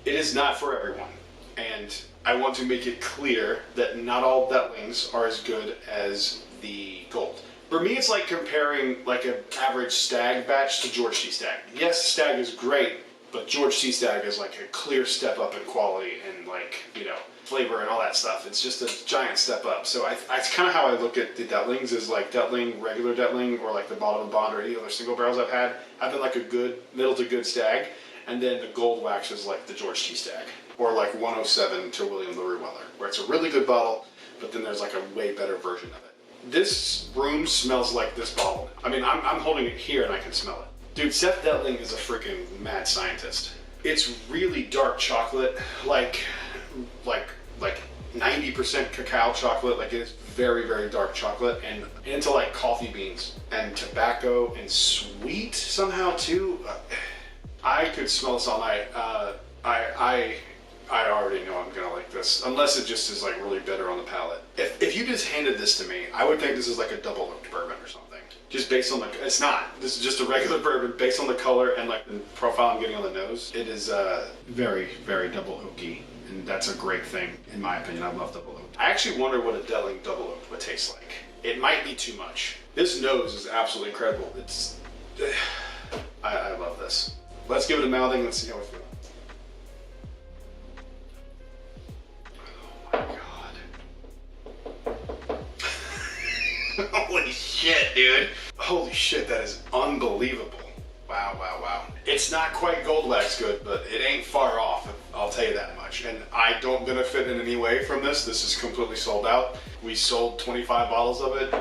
It is not for everyone, and I want to make it clear that not all Detlings are as good as the Gold. For me, it's like comparing like an average Stag batch to George C. Stag. Yes, Stag is great, but George C. Stag is like a clear step up in quality and flavor and all that stuff. It's just a giant step up. So it's kind of how I look at the Detlings, is like Detling, regular Detling, or like the Bottom and Bond or any other single barrels I've had. I've been like a good, middle to good Stag, and then the Gold Wax is like the George T. Stag, or like 107 to William LaRue Weller, where it's a really good bottle, but then there's like a way better version of it. This room smells like this bottle. I'm holding it here and I can smell it. Dude, Seth Detling is a freaking mad scientist. It's really dark chocolate, like 90% cacao chocolate. Like, it's very, very dark chocolate, and into like coffee beans and tobacco and sweet somehow too. I could smell this all night. I already know I'm gonna like this, unless it just is like really bitter on the palate. If you just handed this to me, I would think this is like a double oaked bourbon or something. Just based on it's not. This is just a regular bourbon based on the color and like the profile I'm getting on the nose. It is very, very double oaky, and that's a great thing, in my opinion. I love double oak. I actually wonder what a Detling double oak would taste like. It might be too much. This nose is absolutely incredible. It's, I love this. Let's give it a mouthing. Let's see how we feel. Holy shit, dude. Holy shit, that is unbelievable. Wow, wow, wow. It's not quite gold wax good, but it ain't far off, I'll tell you that much. And I don't benefit in any way from this. This is completely sold out. We sold 25 bottles of it.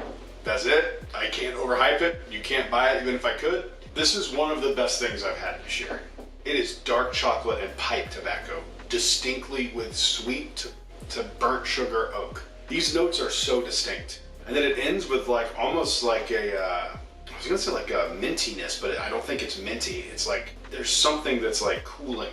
That's it. I can't overhype it. You can't buy it even if I could. This is one of the best things I've had this year. It is dark chocolate and pipe tobacco, distinctly with sweet to burnt sugar oak. These notes are so distinct. And then it ends with like almost like a, I was gonna say like a mintiness, but I don't think it's minty. It's like there's something that's like cooling.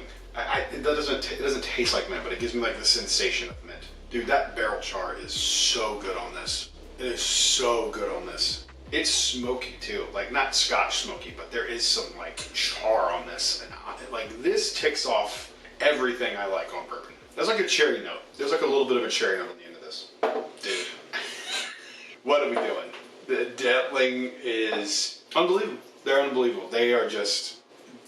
It doesn't taste like mint, but it gives me like the sensation of mint. Dude, that barrel char is so good on this. It is so good on this. It's smoky too, like not Scotch smoky, but there is some like char on this, and like this ticks off everything I like on bourbon. There's like a cherry note. There's like a little bit of a cherry note on the end of this, dude. What are we doing? The Detling is unbelievable. They're unbelievable. They are just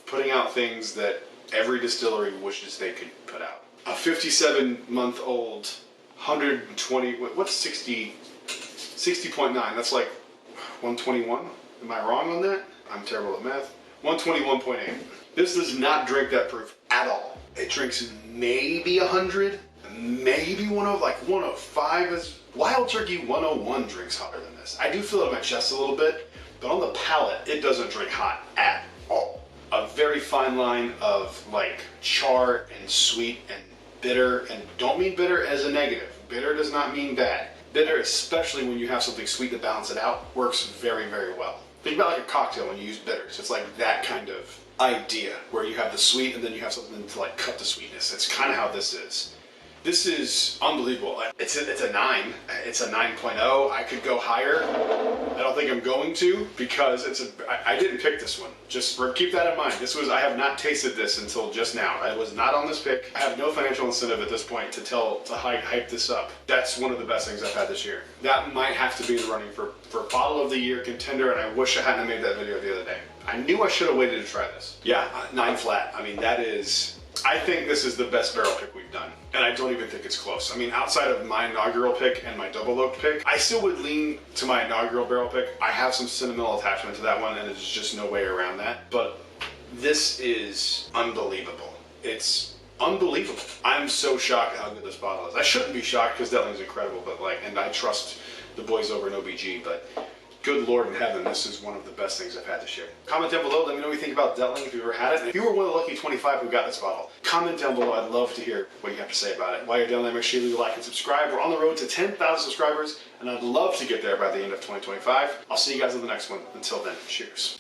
putting out things that every distillery wishes they could put out. A 57-month-old, 120, what's 60, 60.9? That's like 121? Am I wrong on that? I'm terrible at math. 121.8. This does not drink that proof at all. It drinks maybe 100, maybe 105, like 105 is... Wild Turkey 101 drinks hotter than this. I do feel it in my chest a little bit, but on the palate, it doesn't drink hot at all. A very fine line of like char and sweet and bitter, and don't mean bitter as a negative. Bitter does not mean bad. Bitter, especially when you have something sweet to balance it out, works very, very well. Think about like a cocktail when you use bitters. It's like that kind of idea where you have the sweet and then you have something to like cut the sweetness. It's kind of how this is. This is unbelievable. It's a 9. It's a 9.0. I could go higher. I don't think I'm going to because I didn't pick this one. Just keep that in mind. I have not tasted this until just now. I was not on this pick. I have no financial incentive at this point to hype this up. That's one of the best things I've had this year. That might have to be in the running for bottle of the year contender, and I wish I hadn't made that video the other day. I knew I should have waited to try this. Yeah, 9 flat. I mean, that is... I think this is the best barrel pick we've done, and I don't even think it's close. I mean, outside of my inaugural pick and my double oaked pick, I still would lean to my inaugural barrel pick. I have some sentimental attachment to that one, and there's just no way around that. But this is unbelievable. It's unbelievable. I'm so shocked at how good this bottle is. I shouldn't be shocked because Detling's incredible, but like, and I trust the boys over at OBG, but good Lord in heaven, this is one of the best things I've had this year. Comment down below, let me know what you think about Detling, if you've ever had it. And if you were one of the lucky 25 who got this bottle, comment down below. I'd love to hear what you have to say about it. While you're down there, make sure you leave a like and subscribe. We're on the road to 10,000 subscribers, and I'd love to get there by the end of 2025. I'll see you guys in the next one. Until then, cheers.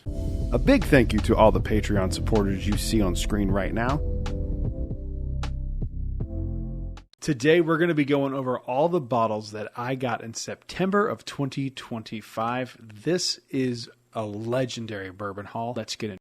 A big thank you to all the Patreon supporters you see on screen right now. Today, we're going to be going over all the bottles that I got in September of 2025. This is a legendary bourbon haul. Let's get into it.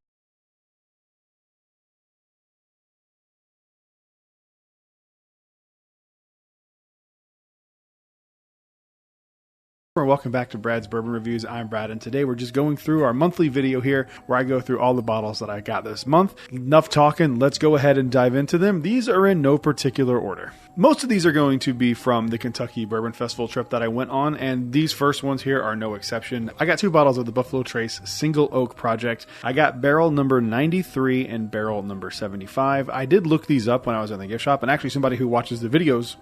Welcome back to Brad's Bourbon Reviews. I'm Brad, and today we're just going through our monthly video here where I go through all the bottles that I got this month. Enough talking, let's go ahead and dive into them. These are in no particular order. Most of these are going to be from the Kentucky Bourbon Festival trip that I went on, and these first ones here are no exception. I got 2 bottles of the Buffalo Trace Single Oak Project. I got barrel number 93 and barrel number 75. I did look these up when I was in the gift shop, and actually somebody who watches the videos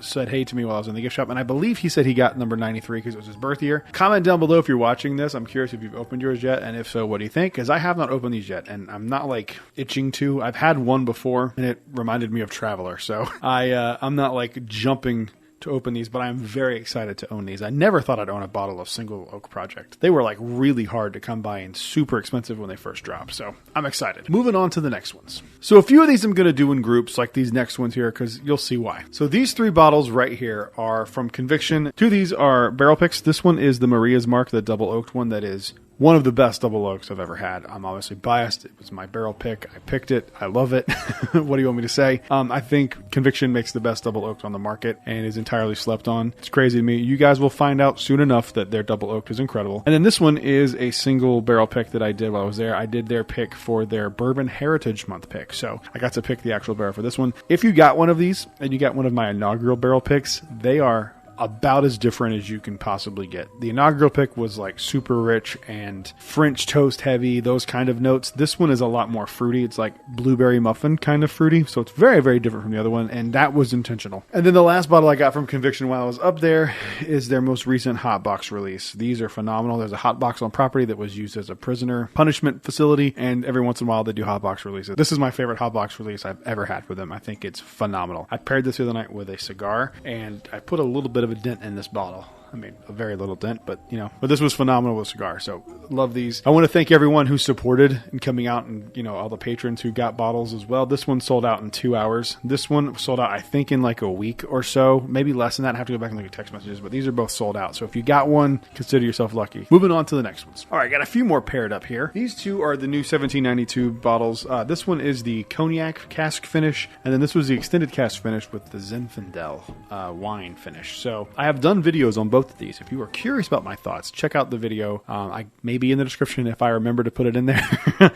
said hey to me while I was in the gift shop, and I believe he said he got number 93 because it was his birth year. Comment down below if you're watching this. I'm curious if you've opened yours yet, and if so, what do you think? Because I have not opened these yet, and I'm not like itching to. I've had one before, and it reminded me of Traveler, so I'm not like jumping to open these, but I'm very excited to own these. I never thought I'd own a bottle of Single Oak Project. They were like really hard to come by and super expensive when they first dropped, so I'm excited. Moving on to the next ones. So a few of these I'm going to do in groups like these next ones here because you'll see why. So these 3 bottles right here are from Conviction. 2 of these are barrel picks. This one is the Maria's Mark, the double oaked one that is One of the best double oaks I've ever had. I'm obviously biased. It was my barrel pick. I picked it. I love it. What do you want me to say? I think Conviction makes the best double oaked on the market and is entirely slept on. It's crazy to me. You guys will find out soon enough that their double oaked is incredible. And then this one is a single barrel pick that I did while I was there. I did their pick for their Bourbon Heritage Month pick. So I got to pick the actual barrel for this one. If you got one of these and you got one of my inaugural barrel picks, they are about as different as you can possibly get. The inaugural pick was like super rich and French toast heavy, those kind of notes. This one is a lot more fruity. It's like blueberry muffin kind of fruity. So it's very, very different from the other one. And that was intentional. And then the last bottle I got from Conviction while I was up there is their most recent hot box release. These are phenomenal. There's a hot box on property that was used as a prisoner punishment facility. And every once in a while they do hot box releases. This is my favorite hot box release I've ever had for them. I think it's phenomenal. I paired this the other night with a cigar and I put a little bit of a dent in this bottle. I mean, a very little dent, but this was phenomenal with a cigar. So love these. I want to thank everyone who supported and coming out and, all the patrons who got bottles as well. This one sold out in 2 hours. This one sold out, I think, in like a week or so, maybe less than that. I have to go back and look at text messages, but these are both sold out. So if you got one, consider yourself lucky. Moving on to the next ones. All right, got a few more paired up here. These two are the new 1792 bottles. This one is the cognac cask finish, and then this was the extended cask finish with the Zinfandel wine finish. So I have done videos on both of these. If you are curious about my thoughts, check out the video. I may be in the description if I remember to put it in there.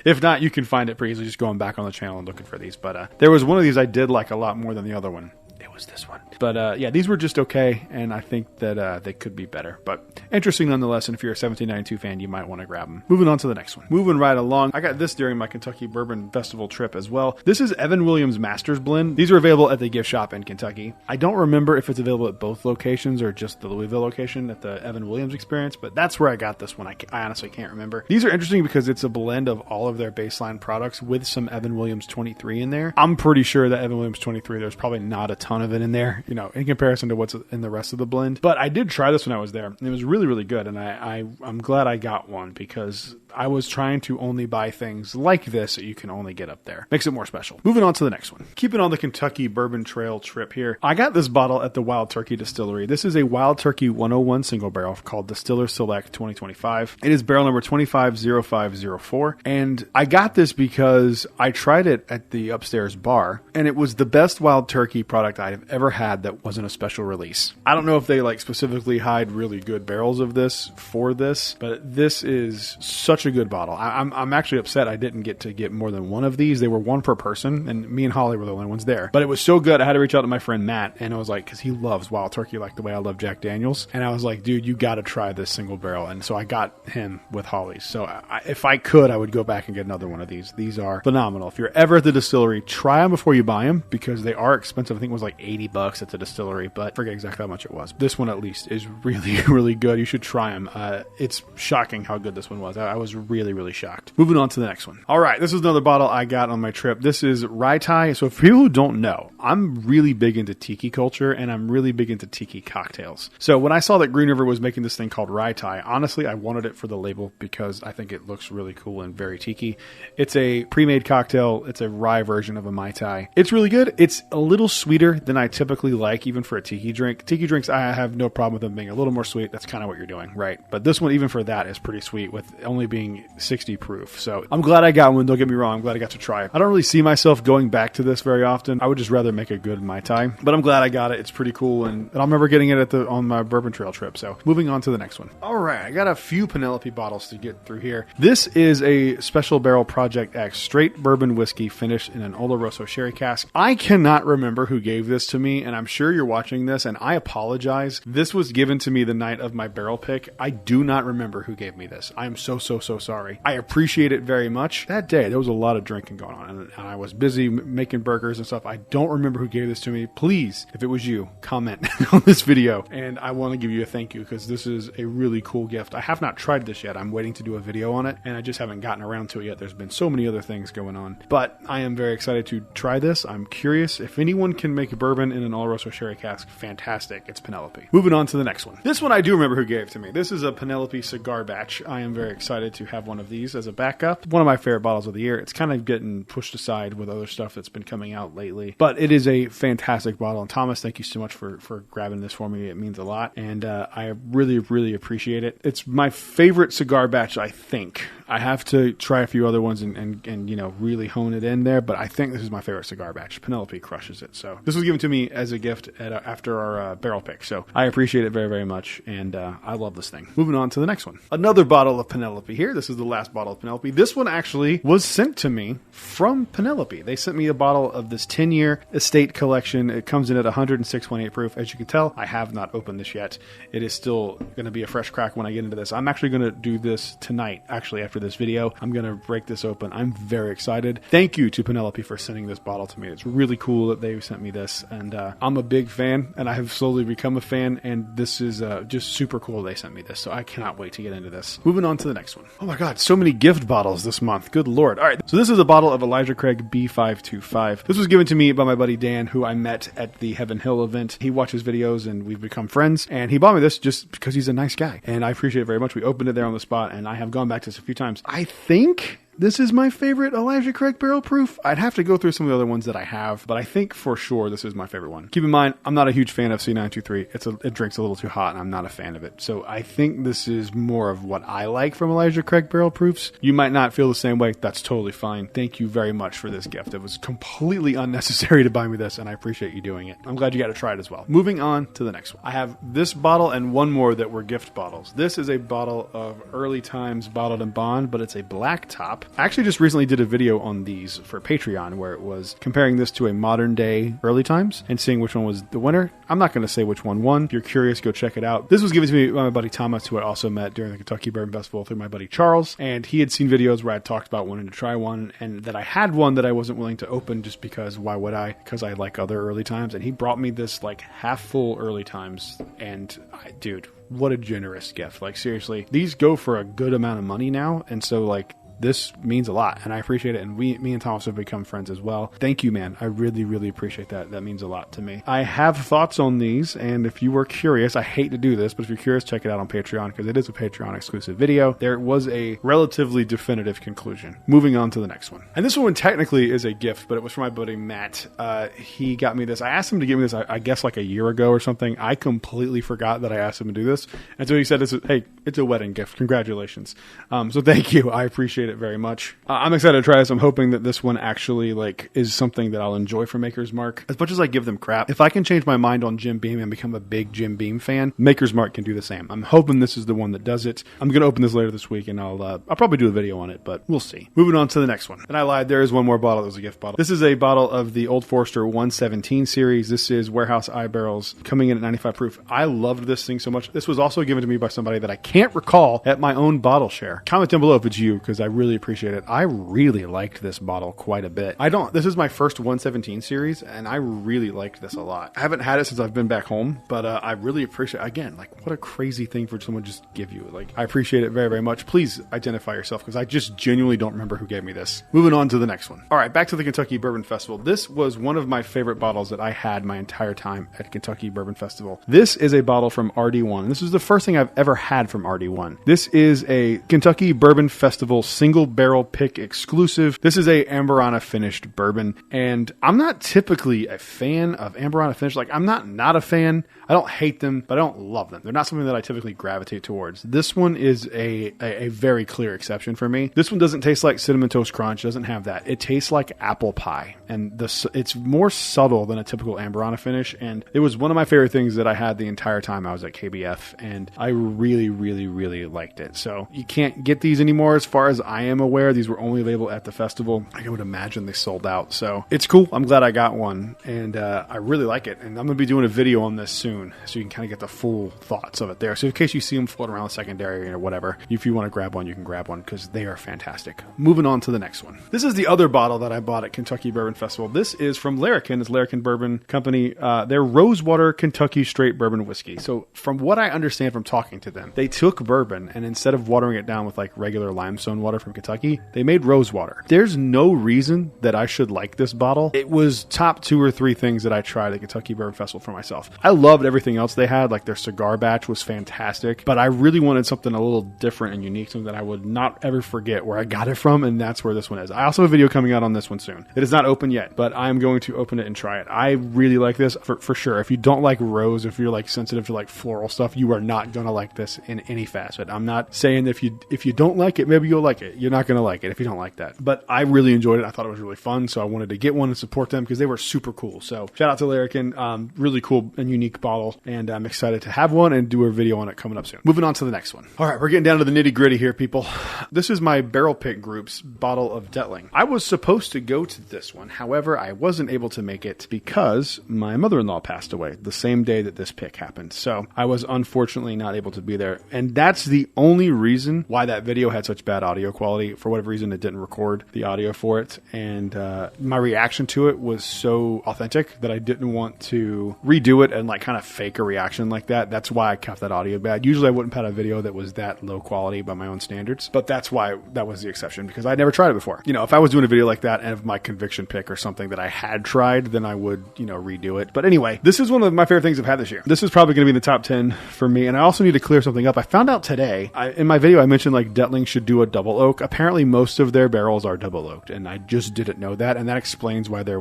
If not, you can find it pretty easily just going back on the channel and looking for these. But there was one of these I did like a lot more than the other one. It was this one. But yeah, these were just okay, and I think that they could be better. But interesting nonetheless, and if you're a 1792 fan, you might want to grab them. Moving on to the next one. Moving right along, I got this during my Kentucky Bourbon Festival trip as well. This is Evan Williams Masters Blend. These are available at the gift shop in Kentucky. I don't remember if it's available at both locations or just the Louisville location at the Evan Williams experience, but that's where I got this one. I honestly can't remember. These are interesting because it's a blend of all of their baseline products with some Evan Williams 23 in there. I'm pretty sure that Evan Williams 23, there's probably not a ton of it in there, in comparison to what's in the rest of the blend. But I did try this when I was there, and it was really, really good. And I'm glad I got one because I was trying to only buy things like this that you can only get up there. Makes it more special. Moving on to the next one. Keeping on the Kentucky Bourbon Trail trip here, I got this bottle at the Wild Turkey Distillery. This is a Wild Turkey 101 single barrel called Distiller Select 2025. It is barrel number 250504. And I got this because I tried it at the upstairs bar, and it was the best Wild Turkey product I've ever had that wasn't a special release. I don't know if they specifically hide really good barrels of this for this, but this is such a good bottle. I'm actually upset I didn't get to get more than one of these. They were one per person, and me and Holly were the only ones there. But it was so good, I had to reach out to my friend Matt, and I was like, because he loves Wild Turkey like the way I love Jack Daniels, and I was like, dude, you got to try this single barrel. And so I got him with Holly's. So if I could, I would go back and get another one of these. These are phenomenal. If you're ever at the distillery, try them before you buy them because they are expensive. I think it was like $80 at the distillery, but I forget exactly how much it was. This one at least is really, really good. You should try them. It's shocking how good this one was. I was really, really shocked. Moving on to the next one. All right, this is another bottle I got on my trip. This is Rai Tai. So for people who don't know, I'm really big into tiki culture and I'm really big into tiki cocktails. So when I saw that Green River was making this thing called Rai Tai, honestly, I wanted it for the label because I think it looks really cool and very tiki. It's a pre-made cocktail. It's a rye version of a Mai Tai. It's really good. It's a little sweeter than I typically like, even for a tiki drink. Tiki drinks, I have no problem with them being a little more sweet. That's kind of what you're doing, right? But this one, even for that, is pretty sweet with only being 60 proof. So I'm glad I got one. Don't get me wrong. I'm glad I got to try it. I don't really see myself going back to this very often. I would just rather make a good Mai Tai, but I'm glad I got it. It's pretty cool, and I'll remember getting it on my Bourbon Trail trip. So moving on to the next one. All right, I got a few Penelope bottles to get through here. This is a Special Barrel Project X straight bourbon whiskey finished in an Oloroso sherry cask. I cannot remember who gave this to me, and I'm sure you're watching this, and I apologize. This was given to me the night of my barrel pick. I do not remember who gave me this. I am so sorry. I appreciate it very much. That day, there was a lot of drinking going on, and I was busy making burgers and stuff. I don't remember who gave this to me. Please, if it was you, comment on this video, and I want to give you a thank you because this is a really cool gift. I have not tried this yet. I'm waiting to do a video on it, and I just haven't gotten around to it yet. There's been so many other things going on, but I am very excited to try this. I'm curious. If anyone can make bourbon in an Oloroso sherry cask, fantastic. It's Penelope. Moving on to the next one. This one I do remember who gave to me. This is a Penelope cigar batch. I am very excited to have one of these as a backup. One of my favorite bottles of the year. It's kind of getting pushed aside with other stuff that's been coming out lately, but it is a fantastic bottle. And Thomas, thank you so much for grabbing this for me. It means a lot, and I really, really appreciate it. It's my favorite cigar batch, I think. I have to try a few other ones and you know, really hone it in there, but I think this is my favorite cigar batch. Penelope crushes it. So this was given to me as a gift after our barrel pick. So I appreciate it very, very much, and I love this thing. Moving on to the next one. Another bottle of Penelope here. This is the last bottle of Penelope. This one actually was sent to me from Penelope. They sent me a bottle of this 10-year estate collection. It comes in at 106.8 proof. As you can tell, I have not opened this yet. It is still going to be a fresh crack when I get into this. I'm actually going to do this tonight, actually, after this video. I'm going to break this open. I'm very excited. Thank you to Penelope for sending this bottle to me. It's really cool that they sent me this, and I'm a big fan, and I have slowly become a fan, and this is just super cool they sent me this, so I cannot wait to get into this. Moving on to the next one. Oh my god, so many gift bottles this month. Good lord. All right, so this is a bottle of Elijah Craig B525. This was given to me by my buddy Dan, who I met at the Heaven Hill event. He watches videos, and we've become friends, and he bought me this just because he's a nice guy, and I appreciate it very much. We opened it there on the spot, and I have gone back to this a few times. I think this is my favorite Elijah Craig barrel proof. I'd have to go through some of the other ones that I have, but I think for sure this is my favorite one. Keep in mind, I'm not a huge fan of C923. It drinks a little too hot, and I'm not a fan of it. So I think this is more of what I like from Elijah Craig barrel proofs. You might not feel the same way. That's totally fine. Thank you very much for this gift. It was completely unnecessary to buy me this, and I appreciate you doing it. I'm glad you got to try it as well. Moving on to the next one. I have this bottle and one more that were gift bottles. This is a bottle of Early Times Bottled in Bond, but it's a black top. I actually just recently did a video on these for Patreon where it was comparing this to a modern day Early Times and seeing which one was the winner. I'm not going to say which one won. If you're curious, go check it out. This was given to me by my buddy Thomas, who I also met during the Kentucky Bourbon Festival through my buddy Charles, and he had seen videos where I talked about wanting to try one, and that I had one that I wasn't willing to open just because why would I? Because I like other Early Times, and he brought me this like half full Early Times, and dude, what a generous gift. Like seriously, these go for a good amount of money now, and so like this means a lot, and I appreciate it, and me and Thomas have become friends as well. Thank you, man. I really, really appreciate that. That means a lot to me. I have thoughts on these, and if you were curious, I hate to do this, but if you're curious, check it out on Patreon, because it is a Patreon exclusive video. There was a relatively definitive conclusion. Moving on to the next one. And this one technically is a gift, but it was from my buddy Matt. He got me this. I asked him to give me this, I guess like a year ago or something. I completely forgot that I asked him to do this, and so he said, hey, it's a wedding gift. Congratulations. So thank you. I appreciate it very much. I'm excited to try this. I'm hoping that this one actually like is something that I'll enjoy for Maker's Mark. As much as I give them crap, if I can change my mind on Jim Beam and become a big Jim Beam fan, Maker's Mark can do the same. I'm hoping this is the one that does it. I'm going to open this later this week, and I'll probably do a video on it, but we'll see. Moving on to the next one. And I lied. There is one more bottle that was a gift bottle. This is a bottle of the Old Forester 117 series. This is Warehouse Eye Barrels coming in at 95 proof. I loved this thing so much. This was also given to me by somebody that I can't recall at my own bottle share. Comment down below if it's you, because I really appreciate it. I really liked this bottle quite a bit. This is my first 117 series, and I really liked this a lot. I haven't had it since I've been back home, but I really appreciate, again, like what a crazy thing for someone to just give you. Like, I appreciate it very, very much. Please identify yourself, because I just genuinely don't remember who gave me this. Moving on to the next one. All right, back to the Kentucky Bourbon Festival. This was one of my favorite bottles that I had my entire time at Kentucky Bourbon Festival. This is a bottle from RD1. This is the first thing I've ever had from RD1. This is a Kentucky Bourbon Festival single barrel pick exclusive. This is a Amberana finished bourbon, and I'm not typically a fan of Amberana finish. Like, I'm not a fan. I don't hate them, but I don't love them. They're not something that I typically gravitate towards. This one is a very clear exception for me. This one doesn't taste like Cinnamon Toast Crunch. Doesn't have that. It tastes like apple pie, and it's more subtle than a typical Amberana finish, and it was one of my favorite things that I had the entire time I was at KBF, and I really, really, really liked it. So you can't get these anymore as far as I am aware. These were only available at the festival. I would imagine they sold out. So it's cool. I'm glad I got one, and I really like it, and I'm going to be doing a video on this soon, so you can kind of get the full thoughts of it there. So in case you see them floating around the secondary or whatever, if you want to grab one, you can grab one, because they are fantastic. Moving on to the next one. This is the other bottle that I bought at Kentucky Bourbon Festival. This is from Larrikin. It's Larrikin Bourbon Company. They're Rosewater Kentucky Straight Bourbon Whiskey. So from what I understand from talking to them, they took bourbon, and instead of watering it down with like regular limestone water water from Kentucky. They made rose water. There's no reason that I should like this bottle. It was top 2 or 3 things that I tried at Kentucky Bourbon Festival for myself. I loved everything else they had. Like their cigar batch was fantastic, but I really wanted something a little different and unique, something that I would not ever forget where I got it from, and that's where this one is. I also have a video coming out on this one soon. It is not open yet, but I'm going to open it and try it. I really like this for sure. If you don't like rose, if you're like sensitive to like floral stuff, you are not going to like this in any facet. I'm not saying if you don't like it, maybe you'll like it. You're not going to like it if you don't like that. But I really enjoyed it. I thought it was really fun, so I wanted to get one and support them because they were super cool. So shout out to Larrikin. Really cool and unique bottle, and I'm excited to have one and do a video on it coming up soon. Moving on to the next one. All right, we're getting down to the nitty gritty here, people. This is my Barrel Pick Group's bottle of Detling. I was supposed to go to this one. However, I wasn't able to make it because my mother-in-law passed away the same day that this pick happened. So I was unfortunately not able to be there. And that's the only reason why that video had such bad audio quality. For whatever reason, it didn't record the audio for it. And my reaction to it was so authentic that I didn't want to redo it and like kind of fake a reaction like that. That's why I kept that audio bad. Usually I wouldn't put a video that was that low quality by my own standards, but that's why that was the exception, because I'd never tried it before. You know, if I was doing a video like that and of my conviction pick or something that I had tried, then I would, you know, redo it. But anyway, this is one of my favorite things I've had this year. This is probably going to be in the top 10 for me. And I also need to clear something up. I found out today, in my video, I mentioned like Detling should do a double oak. Apparently most of their barrels are double oaked, and I just didn't know that. And that explains why they're,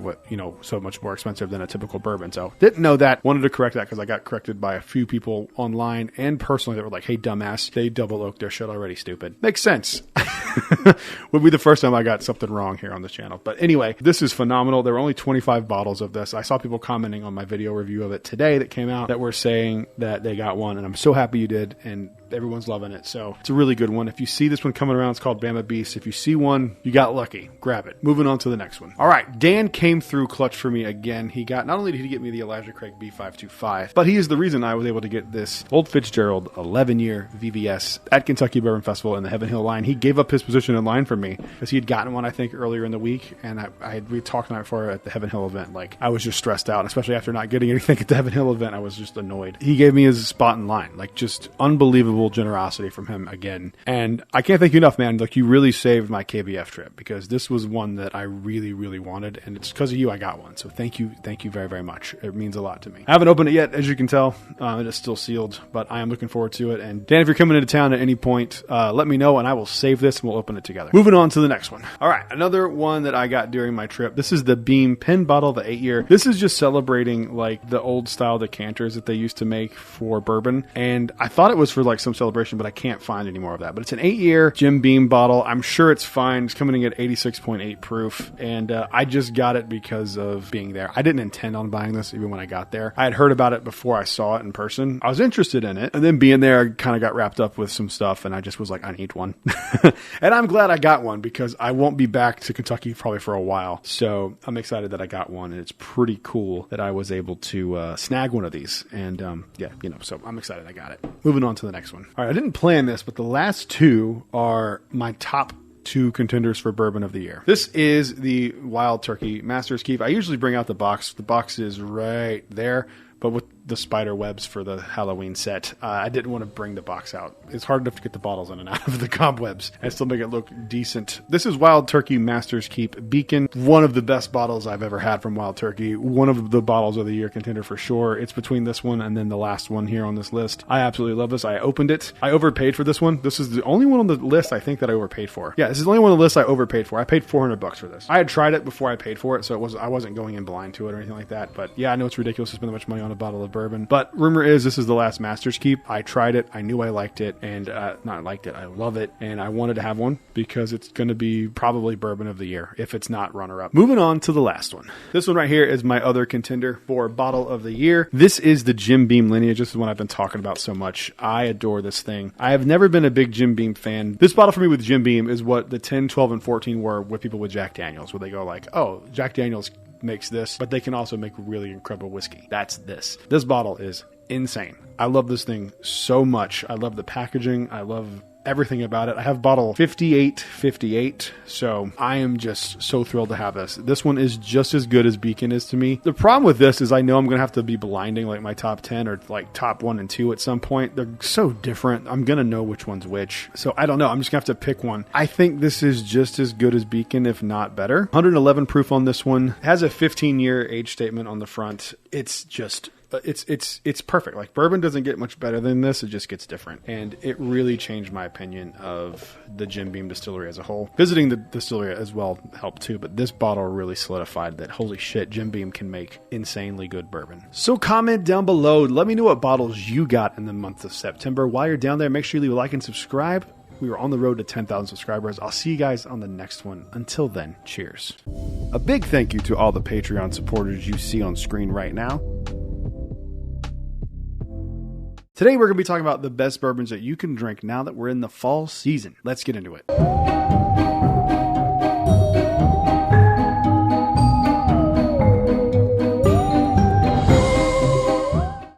so much more expensive than a typical bourbon. So didn't know that. Wanted to correct that because I got corrected by a few people online and personally that were like, hey, dumbass, they double oaked their shit already, stupid. Makes sense. Would be the first time I got something wrong here on this channel. But anyway, this is phenomenal. There were only 25 bottles of this. I saw people commenting on my video review of it today that came out that were saying that they got one, and I'm so happy you did, and everyone's loving it. So it's a really good one. If you see this one coming around, it's called Bama Beast. If you see one, you got lucky. Grab it. Moving on to the next one. All right, Dan came through clutch for me again. Not only did he get me the Elijah Craig B525, but he is the reason I was able to get this Old Fitzgerald 11-year VVS at Kentucky Bourbon Festival in the Heaven Hill line. He gave up his position in line for me because he had gotten one, I think, earlier in the week, and we talked the night before at the Heaven Hill event. Like, I was just stressed out, especially after not getting anything at the Heaven Hill event. I was just annoyed. He gave me his spot in line. Like, just unbelievable generosity from him again. And I can't thank you enough, man. Like, you really saved my KBF trip because this was one that I really, really wanted, and it's because of you I got one. So thank you very, very much. It means a lot to me. I haven't opened it yet, as you can tell. It is still sealed, but I am looking forward to it. And Dan, if you're coming into town at any point, let me know and I will save this and we'll open it together. Moving on to the next one. All right, another one that I got during my trip. This is the Beam Pen Bottle, the 8-year. This is just celebrating like the old style decanters that they used to make for bourbon. And I thought it was for like some celebration, but I can't find any more of that. But it's an 8-year Jim Beam bottle. I'm sure it's fine. It's coming in at 86.8 proof. And I just got it because of being there. I didn't intend on buying this even when I got there. I had heard about it before I saw it in person. I was interested in it. And then being there, I kind of got wrapped up with some stuff. And I just was like, I need one. And I'm glad I got one because I won't be back to Kentucky probably for a while. So I'm excited that I got one. And it's pretty cool that I was able to snag one of these. And so I'm excited I got it. Moving on to the next one. All right, I didn't plan this, but the last two are my top 2 contenders for bourbon of the year. This is the Wild Turkey Master's Keep. I usually bring out the box. The box is right there, but with the spider webs for the Halloween set, I didn't want to bring the box out. It's hard enough to get the bottles in and out of the cobwebs and still make it look decent. This is Wild Turkey Master's Keep Beacon. One of the best bottles I've ever had from Wild Turkey. One of the bottles of the year contender for sure. It's between this one and then the last one here on this list. I absolutely love this. I opened it. I overpaid for this one. This is the only one on the list I think that I overpaid for. Yeah, this is the only one on the list I overpaid for. I paid $400 for this. I had tried it before I paid for it, so I wasn't going in blind to it or anything like that. But yeah, I know it's ridiculous to spend that much money on a bottle of bourbon. But rumor is this is the last Master's Keep. I tried it. I knew I liked it. And I love it. And I wanted to have one because it's going to be probably bourbon of the year if it's not runner-up. Moving on to the last one. This one right here is my other contender for bottle of the year. This is the Jim Beam lineage. This is one I've been talking about so much. I adore this thing. I have never been a big Jim Beam fan. This bottle for me with Jim Beam is what the 10, 12, and 14 were with people with Jack Daniels, where they go like, oh, Jack Daniels makes this, but they can also make really incredible whiskey. That's this. This bottle is insane. I love this thing so much. I love the packaging. I love everything about it. I have bottle 5858, so I am just so thrilled to have this. This one is just as good as Beacon is to me. The problem with this is I know I'm going to have to be blinding like my top 10 or like top 1 and 2 at some point. They're so different. I'm going to know which one's which. So I don't know. I'm just going to have to pick one. I think this is just as good as Beacon, if not better. 111 proof on this one. It has a 15-year age statement on the front. It's just... It's perfect. Like, bourbon doesn't get much better than this. It just gets different. And it really changed my opinion of the Jim Beam distillery as a whole. Visiting the distillery as well helped too, but this bottle really solidified that, holy shit, Jim Beam can make insanely good bourbon. So comment down below. Let me know what bottles you got in the month of September. While you're down there, make sure you leave a like and subscribe. We are on the road to 10,000 subscribers. I'll see you guys on the next one. Until then, cheers. A big thank you to all the Patreon supporters you see on screen right now. Today, we're going to be talking about the best bourbons that you can drink now that we're in the fall season. Let's get into it.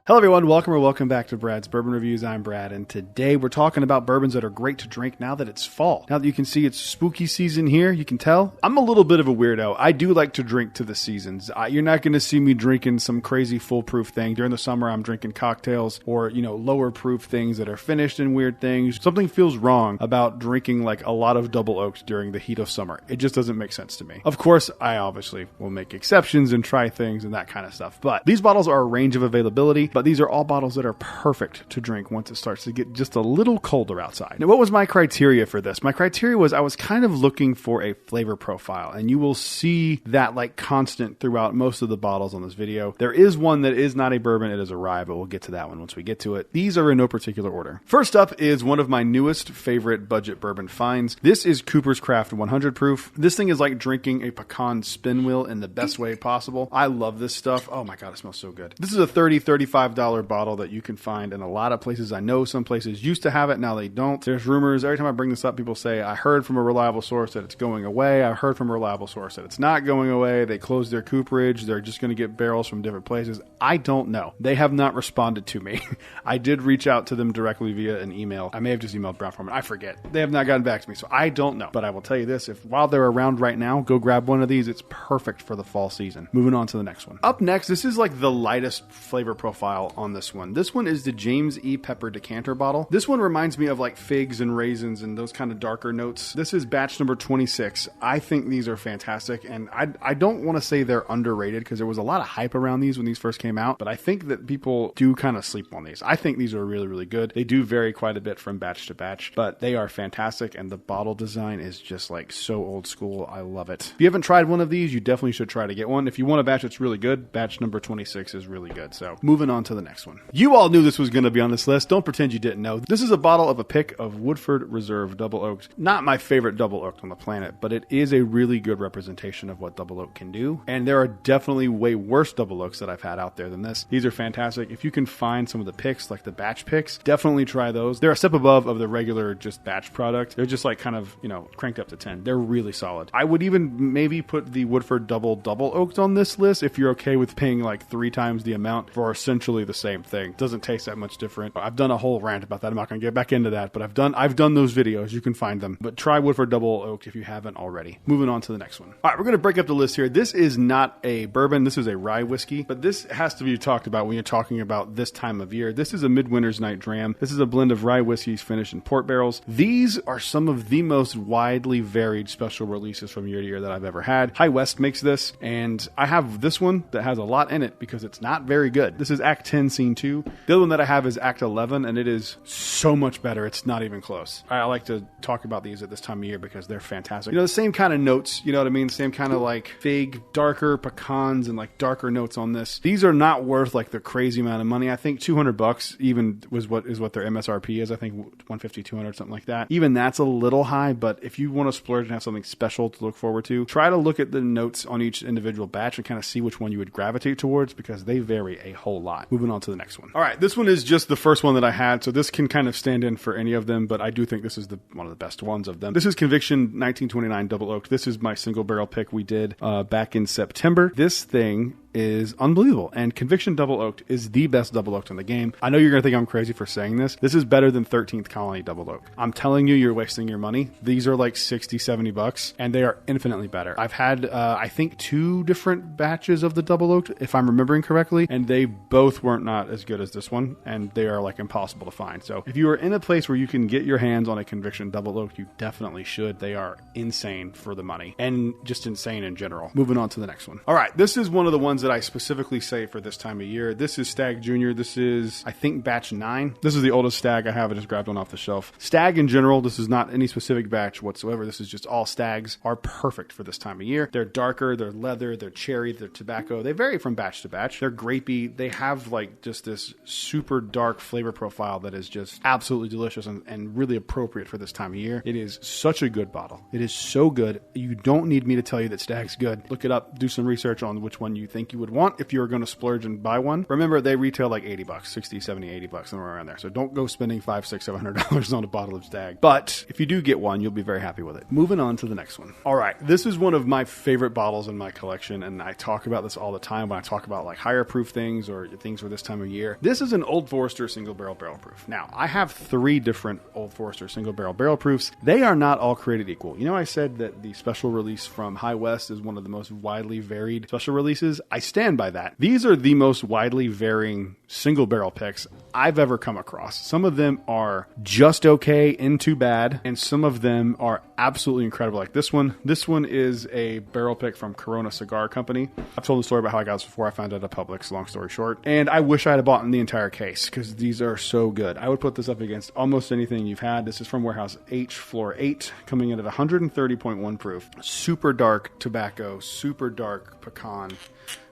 Hello everyone, welcome back to Brad's Bourbon Reviews. I'm Brad, and today we're talking about bourbons that are great to drink now that it's fall. Now that you can see it's spooky season here, you can tell. I'm a little bit of a weirdo. I do like to drink to the seasons. You're not going to see me drinking some crazy foolproof thing. During the summer, I'm drinking cocktails or, lower proof things that are finished in weird things. Something feels wrong about drinking like a lot of double oaked during the heat of summer. It just doesn't make sense to me. Of course, I obviously will make exceptions and try things and that kind of stuff. But these bottles are a range of availability. But these are all bottles that are perfect to drink once it starts to get just a little colder outside. Now, what was my criteria for this? My criteria was I was kind of looking for a flavor profile, and you will see that like constant throughout most of the bottles on this video. There is one that is not a bourbon, it is a rye, but we'll get to that one once we get to it. These are in no particular order. First up is one of my newest favorite budget bourbon finds. This is Cooper's Craft 100 proof. This thing is like drinking a pecan spin wheel in the best way possible. I love this stuff. Oh my God, it smells so good. This is a $35 bottle that you can find in a lot of places. I know some places used to have it, now they don't. There's rumors. Every time I bring this up, people say, I heard from a reliable source that it's going away. I heard from a reliable source that it's not going away. They closed their cooperage. They're just going to get barrels from different places. I don't know. They have not responded to me. I did reach out to them directly via an email. I may have just emailed Brown-Forman. I forget. They have not gotten back to me, so I don't know. But I will tell you this, if while they're around right now, go grab one of these. It's perfect for the fall season. Moving on to the next one. Up next, this is like the lightest flavor profile on this one. This one is the James E. Pepper decanter bottle. This one reminds me of like figs and raisins and those kind of darker notes. This is batch number 26. I think these are fantastic, and I don't want to say they're underrated because there was a lot of hype around these when these first came out, but I think that people do kind of sleep on these. I think these are really, really good. They do vary quite a bit from batch to batch, but they are fantastic, and the bottle design is just like so old school. I love it. If you haven't tried one of these, you definitely should try to get one. If you want a batch that's really good, batch number 26 is really good. So moving on to the next one. You all knew this was going to be on this list. Don't pretend you didn't know. This is a bottle of a pick of Woodford Reserve Double Oaked. Not my favorite Double Oaked on the planet, but it is a really good representation of what Double Oak can do. And there are definitely way worse Double Oaks that I've had out there than this. These are fantastic. If you can find some of the picks, like the batch picks, definitely try those. They're a step above of the regular just batch product. They're just like kind of, cranked up to 10. They're really solid. I would even maybe put the Woodford Double Oaked on this list if you're okay with paying like 3 times the amount for essentially the same thing. Doesn't taste that much different. I've done a whole rant about that. I'm not going to get back into that, but I've done those videos. You can find them. But try Woodford Double Oaked if you haven't already. Moving on to the next one. All right, we're going to break up the list here. This is not a bourbon. This is a rye whiskey, but this has to be talked about when you're talking about this time of year. This is a Midwinter's Night Dram. This is a blend of rye whiskeys finished in port barrels. These are some of the most widely varied special releases from year to year that I've ever had. High West makes this, and I have this one that has a lot in it because it's not very good. This is Act 10, Scene 2. The other one that I have is Act 11, and it is so much better. It's not even close. I like to talk about these at this time of year because they're fantastic. The same kind of notes, you know what I mean? Same kind of like fig, darker pecans and like darker notes on this. These are not worth like the crazy amount of money. I think $200 even is what their MSRP is. I think 150, 200, something like that. Even that's a little high, but if you want to splurge and have something special to look forward to, try to look at the notes on each individual batch and kind of see which one you would gravitate towards because they vary a whole lot. Moving on to the next one. All right, this one is just the first one that I had, so this can kind of stand in for any of them, but I do think this is one of the best ones of them. This is Conviction 1929 Double Oaked. This is my single barrel pick we did back in September. This thing is unbelievable. And Conviction Double Oaked is the best Double Oaked in the game. I know you're going to think I'm crazy for saying this. This is better than 13th Colony Double Oaked. I'm telling you, you're wasting your money. These are like 60, 70 bucks, and they are infinitely better. I've had, I think, 2 different batches of the Double Oaked, if I'm remembering correctly, and they both weren't not as good as this one, and they are like impossible to find. So if you are in a place where you can get your hands on a Conviction Double Oaked, you definitely should. They are insane for the money, and just insane in general. Moving on to the next one. All right, this is one of the ones that I specifically say for this time of year. This is Stag Junior. This is, I think, batch 9. This is the oldest Stag I have. I just grabbed one off the shelf. Stag in general, this is not any specific batch whatsoever. This is just all Stags are perfect for this time of year. They're darker, they're leather, they're cherry, they're tobacco. They vary from batch to batch. They're grapey. They have like just this super dark flavor profile that is just absolutely delicious and really appropriate for this time of year. It is such a good bottle. It is so good. You don't need me to tell you that Stag's good. Look it up. Do some research on which one you think you would want if you were going to splurge and buy one. Remember, they retail like 80 bucks, 60, 70, 80 bucks, somewhere around there. So don't go spending $500, $600, $700 on a bottle of Stag. But if you do get one, you'll be very happy with it. Moving on to the next one. All right. This is one of my favorite bottles in my collection, and I talk about this all the time when I talk about like higher proof things or things for this time of year. This is an Old Forester single barrel proof. Now, I have 3 different Old Forester single barrel proofs. They are not all created equal. You know, I said that the special release from High West is one of the most widely varied special releases. I stand by that. These are the most widely varying single barrel picks I've ever come across. Some of them are just okay, into bad, and some of them are absolutely incredible. Like this one. This one is a barrel pick from Corona Cigar Company. I've told the story about how I got this before. I found it at Publix, long story short. And I wish I had bought in the entire case because these are so good. I would put this up against almost anything you've had. This is from Warehouse H, Floor 8, coming in at 130.1 proof. Super dark tobacco, super dark pecan,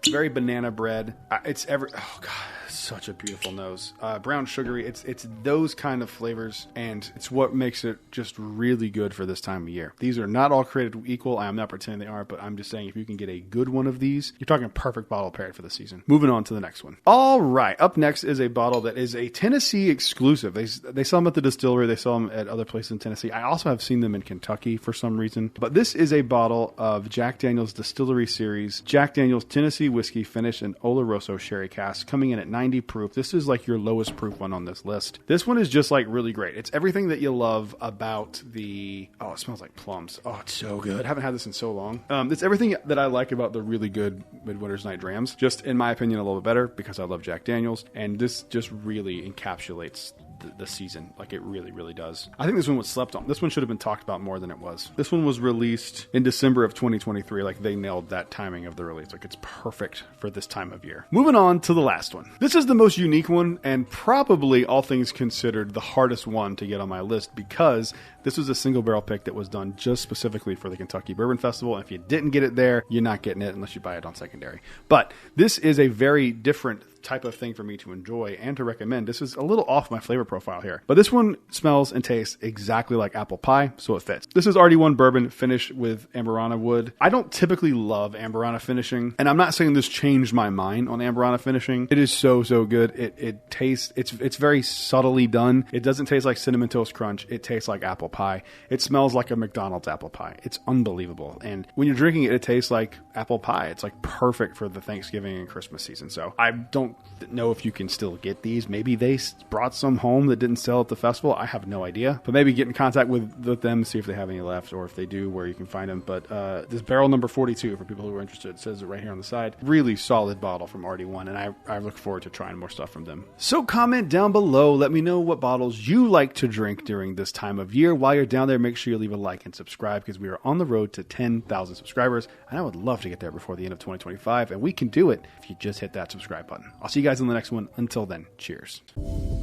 very banana bread. Oh God, such a beautiful nose. Brown sugary. It's those kind of flavors, and it's what makes it just really good for this time of year. These are not all created equal. I am not pretending they are, but I'm just saying if you can get a good one of these, you're talking perfect bottle paired for the season. Moving on to the next one. All right, up next is a bottle that is a Tennessee exclusive. They sell them at the distillery. They sell them at other places in Tennessee. I also have seen them in Kentucky for some reason. But this is a bottle of Jack Daniel's Distillery Series Jack Daniel's Tennessee Whiskey finished in Oloroso sherry cask, coming in at 90 proof. This is like your lowest proof one on this list. This one is just like really great. It's everything that you love about the... Oh, it smells like plums. Oh, it's so good. I haven't had this in so long. It's everything that I like about the really good Midwinter's Night Drams. Just in my opinion, a little bit better because I love Jack Daniel's. And this just really encapsulates the season. Like it really, really does. I think this one was slept on. This one should have been talked about more than it was. This one was released in December of 2023. Like they nailed that timing of the release. Like it's perfect for this time of year. Moving on to the last one. This is the most unique one and probably, all things considered, the hardest one to get on my list because this was a single barrel pick that was done just specifically for the Kentucky Bourbon Festival. And if you didn't get it there, you're not getting it unless you buy it on secondary. But this is a very different type of thing for me to enjoy and to recommend. This is a little off my flavor profile here, but this one smells and tastes exactly like apple pie, so it fits. This is RD1 bourbon finished with Amburana wood. I don't typically love Amburana finishing, and I'm not saying this changed my mind on Amburana finishing. It is so good. It tastes, it's very subtly done. It doesn't taste like Cinnamon Toast Crunch. It tastes like apple pie. It smells like a McDonald's apple pie. It's unbelievable. And when you're drinking it, it tastes like apple pie. It's like perfect for the Thanksgiving and Christmas season. So I don't know if you can still get these. Maybe they brought some home that didn't sell at the festival. I have no idea. But maybe get in contact with them, see if they have any left, or if they do, where you can find them. But this barrel number 42, for people who are interested, it says it right here on the side. Really solid bottle from RD1, and I look forward to trying more stuff from them. So comment down below. Let me know what bottles you like to drink during this time of year. While you're down there, make sure you leave a like and subscribe because we are on the road to 10,000 subscribers, and I would love to get there before the end of 2025, and we can do it if you just hit that subscribe button. I'll see you guys in the next one. Until then, cheers.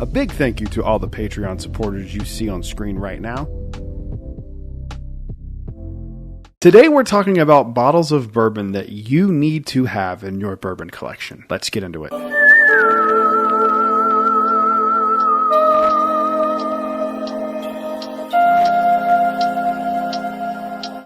A big thank you to all the Patreon supporters you see on screen right now. Today we're talking about bottles of bourbon that you need to have in your bourbon collection. Let's get into it.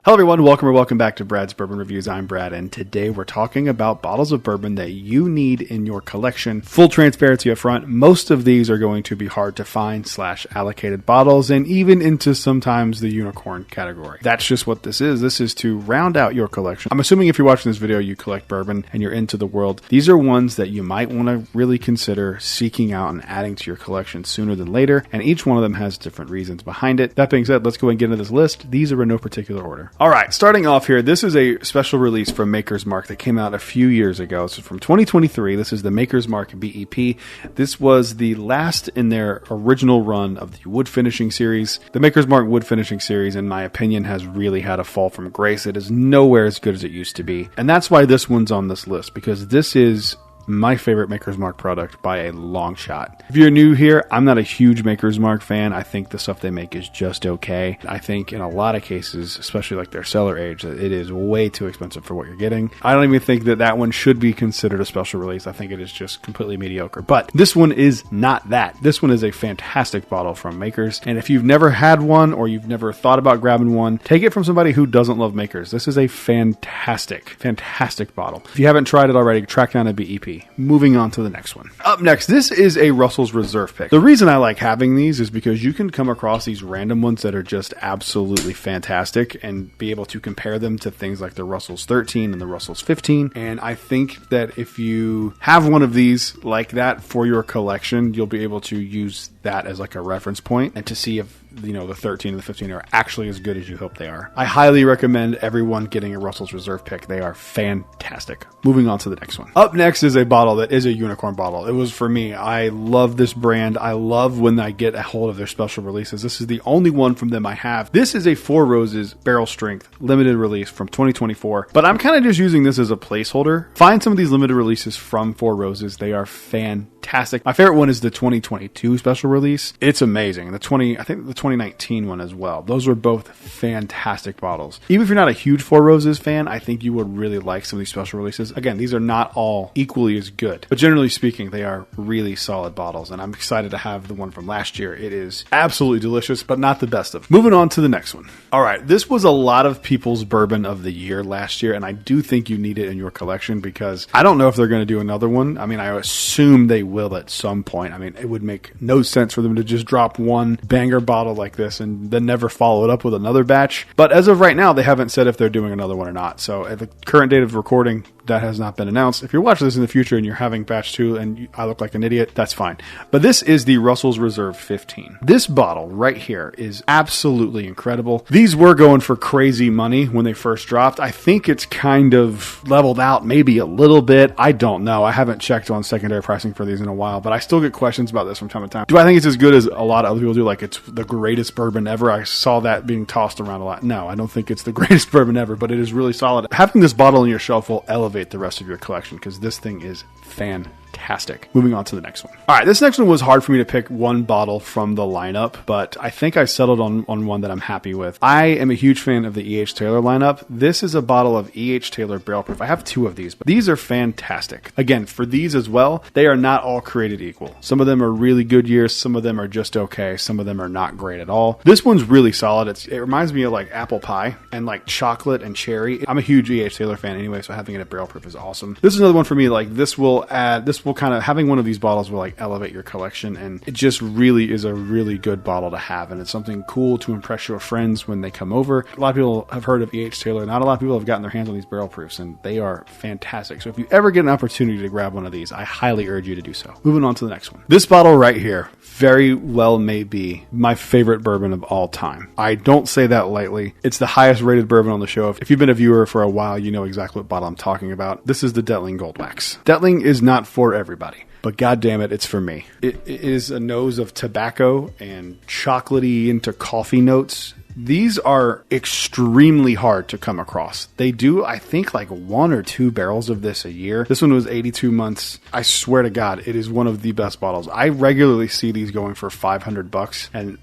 Hello everyone, welcome back to Brad's Bourbon Reviews. I'm Brad, and today we're talking about bottles of bourbon that you need in your collection. Full transparency up front, most of these are going to be hard to find / allocated bottles, and even into sometimes the unicorn category. That's just what this is. This is to round out your collection. I'm assuming if you're watching this video, you collect bourbon and you're into the world. These are ones that you might want to really consider seeking out and adding to your collection sooner than later, and each one of them has different reasons behind it. That being said, let's go and get into this list. These are in no particular order. All right, starting off here, this is a special release from Maker's Mark that came out a few years ago. So from 2023, this is the Maker's Mark BEP. This was the last in their original run of the wood finishing series. The Maker's Mark wood finishing series, in my opinion, has really had a fall from grace. It is nowhere as good as it used to be. And that's why this one's on this list, because this is my favorite Maker's Mark product by a long shot. If you're new here, I'm not a huge Maker's Mark fan. I think the stuff they make is just okay. I think in a lot of cases, especially like their cellar age, that it is way too expensive for what you're getting. I don't even think that one should be considered a special release. I think it is just completely mediocre. But this one is not that. This one is a fantastic bottle from Maker's. And if you've never had one or you've never thought about grabbing one, take it from somebody who doesn't love Maker's. This is a fantastic bottle. If you haven't tried it already, track down a BEP. Moving on to the next one. Up next, this is a Russell's Reserve pick. The reason I like having these is because you can come across these random ones that are just absolutely fantastic and be able to compare them to things like the Russell's 13 and the Russell's 15. And I think that if you have one of these like that for your collection, you'll be able to use that as like a reference point and to see if the 13 and the 15 are actually as good as you hope they are. I highly recommend everyone getting a Russell's Reserve pick. They are fantastic. Moving on to the next one. Up next is a bottle that is a unicorn bottle. It was for me. I love this brand. I love when I get a hold of their special releases. This is the only one from them I have. This is a Four Roses barrel strength limited release from 2024, but I'm kind of just using this as a placeholder. Find some of these limited releases from Four Roses. They are fantastic. My favorite one is the 2022 special release. It's amazing. I think the 2019 one as well. Those were both fantastic bottles. Even if you're not a huge Four Roses fan, I think you would really like some of these special releases. Again, these are not all equally as good, but generally speaking, they are really solid bottles, and I'm excited to have the one from last year. It is absolutely delicious, but not the best of. Moving on to the next one. All right, this was a lot of people's bourbon of the year last year, and I do think you need it in your collection because I don't know if they're going to do another one. I mean, I assume they will at some point. I mean, it would make no sense for them to just drop one banger bottle like this and then never follow it up with another batch. But as of right now, they haven't said if they're doing another one or not. So at the current date of recording, that has not been announced. If you're watching this in the future and you're having batch 2 and I look like an idiot, that's fine. But this is the Russell's Reserve 15. This bottle right here is absolutely incredible. These were going for crazy money when they first dropped. I think it's kind of leveled out maybe a little bit. I don't know. I haven't checked on secondary pricing for these in a while, but I still get questions about this from time to time. Do I think it's as good as a lot of other people do? Like it's the greatest bourbon ever? I saw that being tossed around a lot. No, I don't think it's the greatest bourbon ever, but it is really solid. Having this bottle on your shelf will elevate the rest of your collection because this thing is fantastic. Moving on to the next one. All right, this next one was hard for me to pick one bottle from the lineup, but I think I settled on one that I'm happy with. I am a huge fan of the E.H. Taylor lineup. This is a bottle of E.H. Taylor barrel proof. I have 2 of these, but these are fantastic. Again, for these as well, they are not all created equal. Some of them are really good years, some of them are just okay, some of them are not great at all. This one's really solid. It reminds me of like apple pie and like chocolate and cherry. I'm a huge E.H. Taylor fan anyway, so having it at barrel proof is awesome. This is another one for me. Like this will kind of, having one of these bottles will like elevate your collection, and it just really is a really good bottle to have, and it's something cool to impress your friends when they come over. A lot of people have heard of E.H. Taylor. Not a lot of people have gotten their hands on these barrel proofs, and they are fantastic. So if you ever get an opportunity to grab one of these, I highly urge you to do so. Moving on to the next one. This bottle right here very well may be my favorite bourbon of all time. I don't say that lightly. It's the highest rated bourbon on the show. If you've been a viewer for a while, you know exactly what bottle I'm talking about. This is the Detling Gold Wax. Detling is not for everybody, but god damn it, it's for me. It is a nose of tobacco and chocolatey into coffee notes. These are extremely hard to come across. They do, I think, like 1 or 2 barrels of this a year. This one was 82 months. I swear to God, it is one of the best bottles. I regularly see these going for $500, and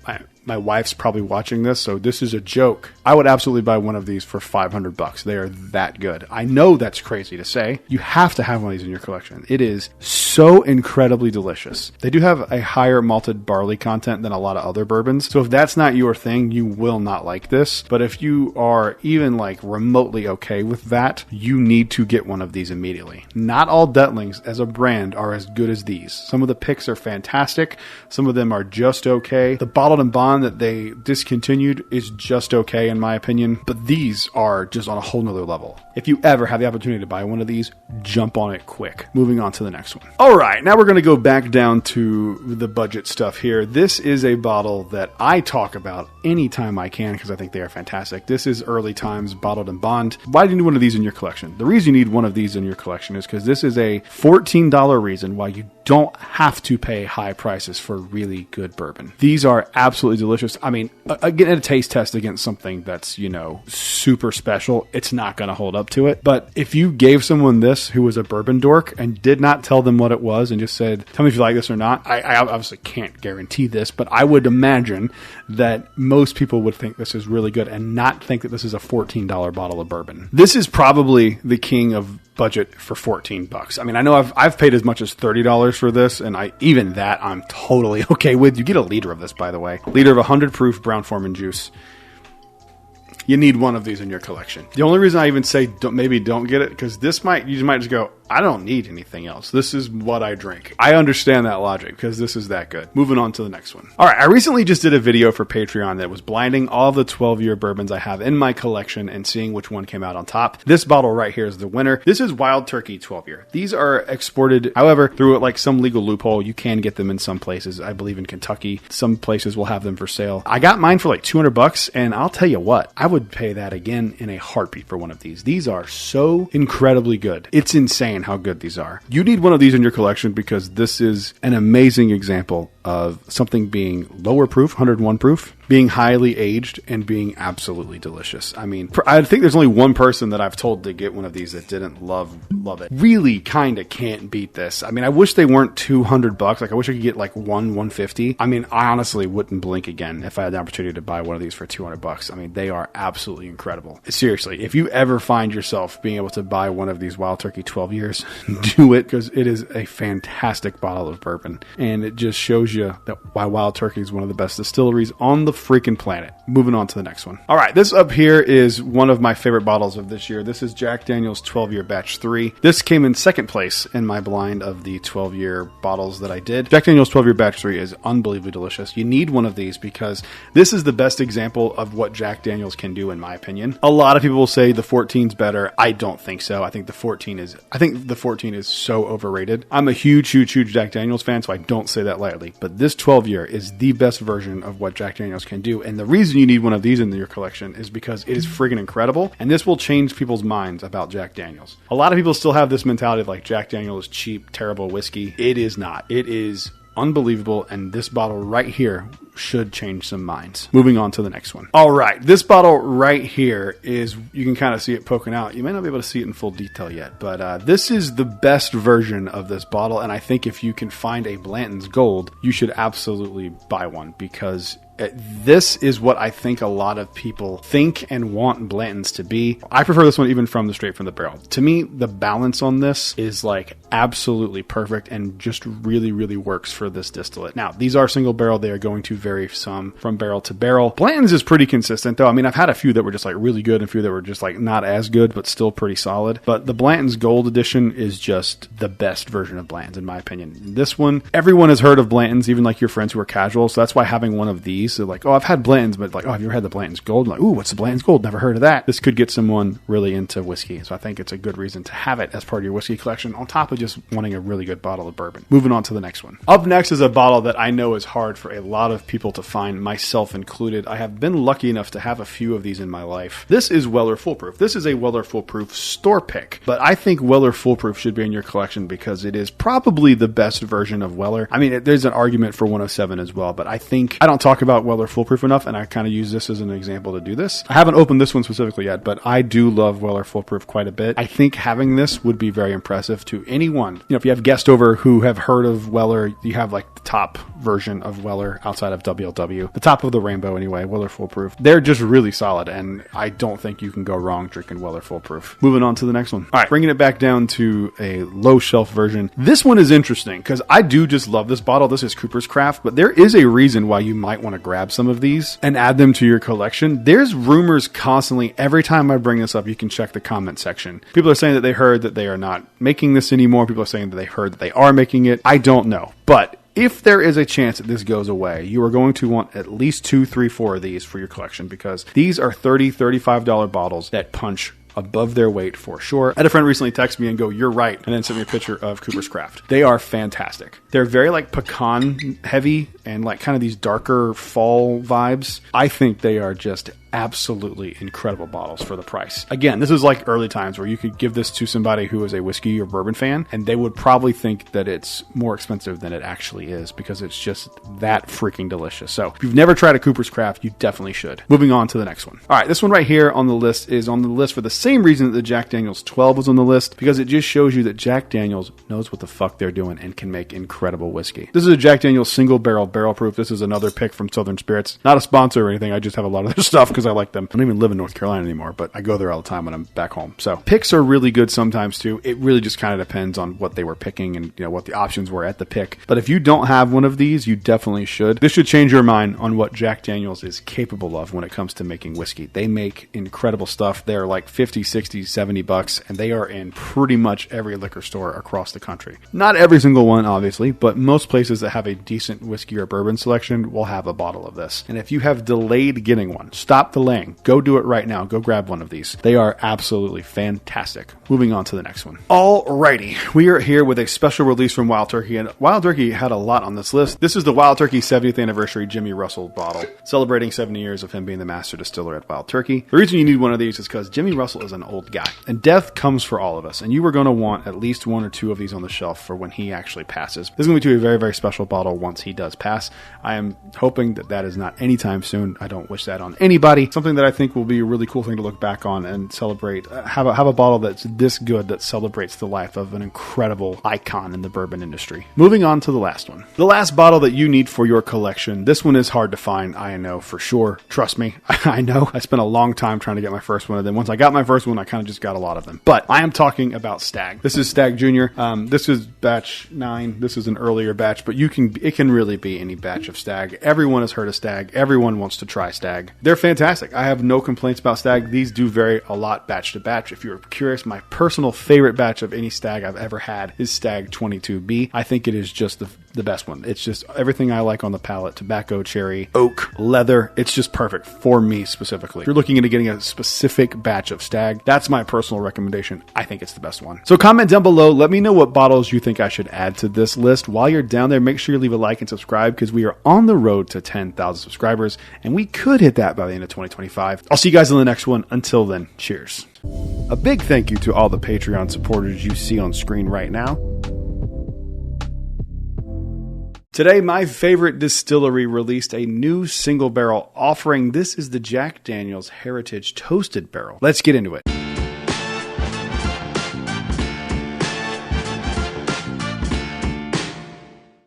my wife's probably watching this, so this is a joke. I would absolutely buy one of these for $500. They are that good. I know that's crazy to say. You have to have one of these in your collection. It is so incredibly delicious. They do have a higher malted barley content than a lot of other bourbons. So if that's not your thing, you will not like this. But if you are even like remotely okay with that, you need to get one of these immediately. Not all Detlings as a brand are as good as these. Some of the picks are fantastic. Some of them are just okay. The Bottled and Bond that they discontinued is just okay in my opinion. But these are just on a whole nother level. If you ever have the opportunity to buy one of these, jump on it quick. Moving on to the next one. All right, now we're going to go back down to the budget stuff here. This is a bottle that I talk about anytime I can because I think they are fantastic. This is Early Times Bottled and Bond. Why do you need one of these in your collection? The reason you need one of these in your collection is because this is a $14 reason why you don't have to pay high prices for really good bourbon. These are absolutely delicious. I mean, again, a taste test against something that's, you know, super special, it's not going to hold up to it. But if you gave someone this who was a bourbon dork and did not tell them what it was and just said, tell me if you like this or not, I obviously can't guarantee this, but I would imagine that most people would think this is really good and not think that this is a $14 bottle of bourbon. This is probably the king of budget for $14. I mean, I know I've paid as much as $30 for this, and even that I'm totally okay with. You get a liter of this, by the way. Liter of 100 proof Brown-Forman juice. You need one of these in your collection. The only reason I even say maybe don't get it, because you might just go, I don't need anything else. This is what I drink. I understand that logic because this is that good. Moving on to the next one. All right, I recently just did a video for Patreon that was blinding all the 12-year bourbons I have in my collection and seeing which one came out on top. This bottle right here is the winner. This is Wild Turkey 12-year. These are exported, however, through like some legal loophole. You can get them in some places. I believe in Kentucky. Some places will have them for sale. I got mine for like $200, and I'll tell you what, I would pay that again in a heartbeat for one of these. These are so incredibly good. It's insane how good these are. You need one of these in your collection because this is an amazing example of something being lower proof, 101 proof, being highly aged, and being absolutely delicious. I mean, I think there's only one person that I've told to get one of these that didn't love it. Really kind of can't beat this. I mean, I wish they weren't $200. Like, I wish I could get like $150. I mean, I honestly wouldn't blink again if I had the opportunity to buy one of these for $200. I mean, they are absolutely incredible. Seriously, if you ever find yourself being able to buy one of these Wild Turkey 12 years, do it, because it is a fantastic bottle of bourbon. And it just shows you that why Wild Turkey is one of the best distilleries on the freaking planet. Moving on to the next one. All right, this up here is one of my favorite bottles of this year. This is Jack Daniel's 12-year batch 3. This came in second place in my blind of the 12-year bottles that I did. Jack Daniel's 12-year batch 3 is unbelievably delicious. You need one of these because this is the best example of what Jack Daniel's can do, in my opinion. A lot of people will say the 14's better. I don't think so. I think the 14 is so overrated. I'm a huge Jack Daniel's fan, so I don't say that lightly. But this 12-year is the best version of what Jack Daniel's can do. And the reason you need one of these in your collection is because it is friggin' incredible. And this will change people's minds about Jack Daniel's. A lot of people still have this mentality of like Jack Daniel's is cheap, terrible whiskey. It is not. It is unbelievable, and this bottle right here should change some minds. Moving on to the next one. All right, this bottle right here is, you can kind of see it poking out. You may not be able to see it in full detail yet, but this is the best version of this bottle, and I think if you can find a Blanton's Gold, you should absolutely buy one, because this is what I think a lot of people think and want Blanton's to be. I prefer this one even from the straight from the barrel. To me, the balance on this is like absolutely perfect and just really, really works for this distillate. Now, these are single barrel. They are going to vary some from barrel to barrel. Blanton's is pretty consistent though. I mean, I've had a few that were just like really good and a few that were just like not as good, but still pretty solid. But the Blanton's Gold Edition is just the best version of Blanton's in my opinion. This one, everyone has heard of Blanton's, even like your friends who are casual. So that's why having one of these, so like, oh, I've had Blanton's, but like, oh, have you ever had the Blanton's Gold? I'm like, ooh, what's the Blanton's Gold? Never heard of that. This could get someone really into whiskey. So I think it's a good reason to have it as part of your whiskey collection on top of just wanting a really good bottle of bourbon. Moving on to the next one. Up next is a bottle that I know is hard for a lot of people to find, myself included. I have been lucky enough to have a few of these in my life. This is Weller Foolproof. This is a Weller Foolproof store pick, but I think Weller Foolproof should be in your collection because it is probably the best version of Weller. I mean, there's an argument for 107 as well, but I think I don't talk about Weller Foolproof enough, and I kind of use this as an example to do this. I haven't opened this one specifically yet, but I do love Weller Foolproof quite a bit. I think having this would be very impressive to anyone. You know, if you have guests over who have heard of Weller, you have like the top version of Weller outside of WLW, the top of the rainbow anyway, Weller Foolproof. They're just really solid, and I don't think you can go wrong drinking Weller Foolproof. Moving on to the next one. All right, bringing it back down to a low shelf version. This one is interesting because I do just love this bottle. This is Cooper's Craft, but there is a reason why you might want to grab some of these and add them to your collection. There's rumors constantly. Every time I bring this up, you can check the comment section. People are saying that they heard that they are not making this anymore. People are saying that they heard that they are making it. I don't know, but if there is a chance that this goes away, you are going to want at least 2, 3, 4 of these for your collection because these are $30, $35 bottles that punch above their weight for sure. I had a friend recently text me and go, "You're right," and then sent me a picture of Cooper's Craft. They are fantastic. They're very like pecan heavy and like kind of these darker fall vibes. I think they are just absolutely incredible bottles for the price. Again, this is like early times where you could give this to somebody who is a whiskey or bourbon fan, and they would probably think that it's more expensive than it actually is because it's just that freaking delicious. So if you've never tried a Cooper's Craft, you definitely should. Moving on to the next one. All right, this one right here on the list is on the list for the same reason that the Jack Daniel's 12 was on the list, because it just shows you that Jack Daniel's knows what the fuck they're doing and can make incredible whiskey. This is a Jack Daniel's single barrel proof. This is another pick from Southern Spirits. Not a sponsor or anything. I just have a lot of their stuff because I like them. I don't even live in North Carolina anymore, but I go there all the time when I'm back home. So picks are really good sometimes too. It really just kind of depends on what they were picking and what the options were at the pick. But if you don't have one of these, you definitely should. This should change your mind on what Jack Daniel's is capable of when it comes to making whiskey. They make incredible stuff. They're like 50, 60, 70 bucks, and they are in pretty much every liquor store across the country. Not every single one, obviously, but most places that have a decent whiskey or bourbon selection will have a bottle of this. And if you have delayed getting one, stop delaying. Go do it right now. Go grab one of these. They are absolutely fantastic. Moving on to the next one. Alrighty, we are here with a special release from Wild Turkey, and Wild Turkey had a lot on this list. This is the Wild Turkey 70th anniversary Jimmy Russell bottle, celebrating 70 years of him being the master distiller at Wild Turkey. The reason you need one of these is because Jimmy Russell is an old guy, and death comes for all of us, and you are going to want at least 1 or 2 of these on the shelf for when he actually passes. This is going to be a very, very special bottle once he does pass. I am hoping that that is not anytime soon. I don't wish that on anybody. Something that I think will be a really cool thing to look back on and celebrate. Have a bottle that's this good that celebrates the life of an incredible icon in the bourbon industry. Moving on to the last one. The last bottle that you need for your collection. This one is hard to find, I know for sure. Trust me, I know. I spent a long time trying to get my first one, and then once I got my first one, I kind of just got a lot of them. But I am talking about Stag. This is Stag Junior. This is batch 9. This is an earlier batch, but it can really be any batch of Stag. Everyone has heard of Stag. Everyone wants to try Stag. They're fantastic. I have no complaints about Stag. These do vary a lot batch to batch. If you're curious, my personal favorite batch of any Stag I've ever had is Stag 22B. I think it is just the best one. It's just everything I like on the palate. Tobacco, cherry, oak, leather. It's just perfect for me specifically. If you're looking into getting a specific batch of Stag, that's my personal recommendation. I think it's the best one. So comment down below. Let me know what bottles you think I should add to this list. While you're down there, make sure you leave a like and subscribe because we are on the road to 10,000 subscribers and we could hit that by the end of 2025. I'll see you guys in the next one. Until then, cheers. A big thank you to all the Patreon supporters you see on screen right now. Today, my favorite distillery released a new single barrel offering. This is the Jack Daniel's Heritage Toasted Barrel. Let's get into it.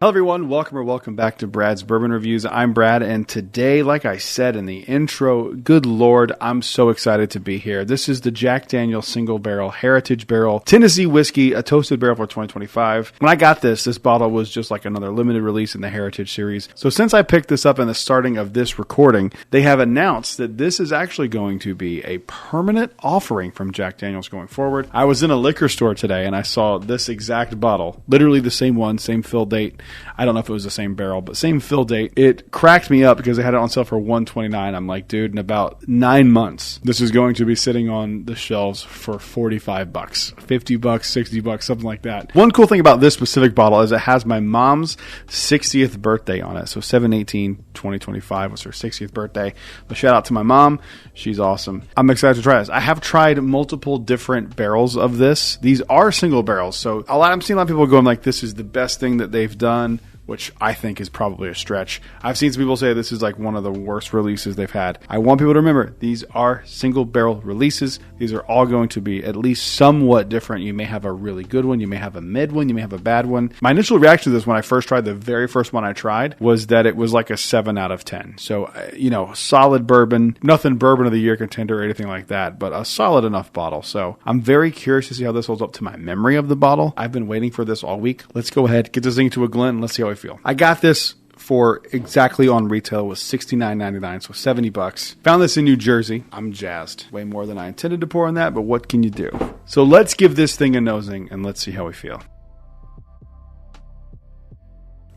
Hello everyone, welcome back to Brad's Bourbon Reviews. I'm Brad, and today, like I said in the intro, good lord, I'm so excited to be here. This is the Jack Daniel's Single Barrel Heritage Barrel Tennessee Whiskey, a toasted barrel for 2025. When I got this bottle was just like another limited release in the Heritage series. So since I picked this up in the starting of this recording, they have announced that this is actually going to be a permanent offering from Jack Daniel's going forward. I was in a liquor store today and I saw this exact bottle, literally the same one, same fill date. I don't know if it was the same barrel, but same fill date. It cracked me up because they had it on sale for $129. I'm like, dude, in about 9 months, this is going to be sitting on the shelves for $45, $50, $60, something like that. One cool thing about this specific bottle is it has my mom's 60th birthday on it. So 7/18/2025 was her 60th birthday. But shout out to my mom. She's awesome. I'm excited to try this. I have tried multiple different barrels of this. These are single barrels. So I'm seeing a lot of people going like, this is the best thing that they've done. which I think is probably a stretch. I've seen some people say this is like one of the worst releases they've had. I want people to remember, these are single barrel releases. These are all going to be at least somewhat different. You may have a really good one. You may have a mid one. You may have a bad one. My initial reaction to this when I first tried, the very first one I tried, was that it was like a 7 out of 10. So, solid bourbon, nothing bourbon of the year contender or anything like that, but a solid enough bottle. So I'm very curious to see how this holds up to my memory of the bottle. I've been waiting for this all week. Let's go ahead, get this thing to a Glen, and let's see how I feel. I got this for exactly on retail was $69.99, so $70. Found this in New Jersey. I'm jazzed. Way more than I intended to pour on that, but what can you do? So let's give this thing a nosing and let's see how we feel.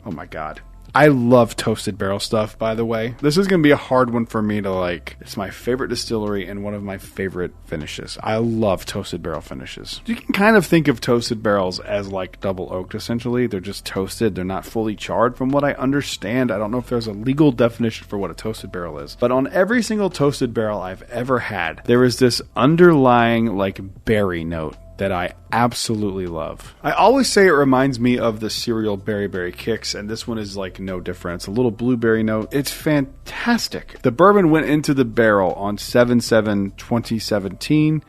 Oh my God. I love toasted barrel stuff, by the way. This is going to be a hard one for me to like. It's my favorite distillery and one of my favorite finishes. I love toasted barrel finishes. You can kind of think of toasted barrels as like double oaked, essentially. They're just toasted. They're not fully charred from what I understand. I don't know if there's a legal definition for what a toasted barrel is. But on every single toasted barrel I've ever had, there is this underlying like berry note that I absolutely love. I always say it reminds me of the cereal Berry Berry Kicks, and this one is like no different. It's a little blueberry note. It's fantastic. The bourbon went into the barrel on 7/7/2017,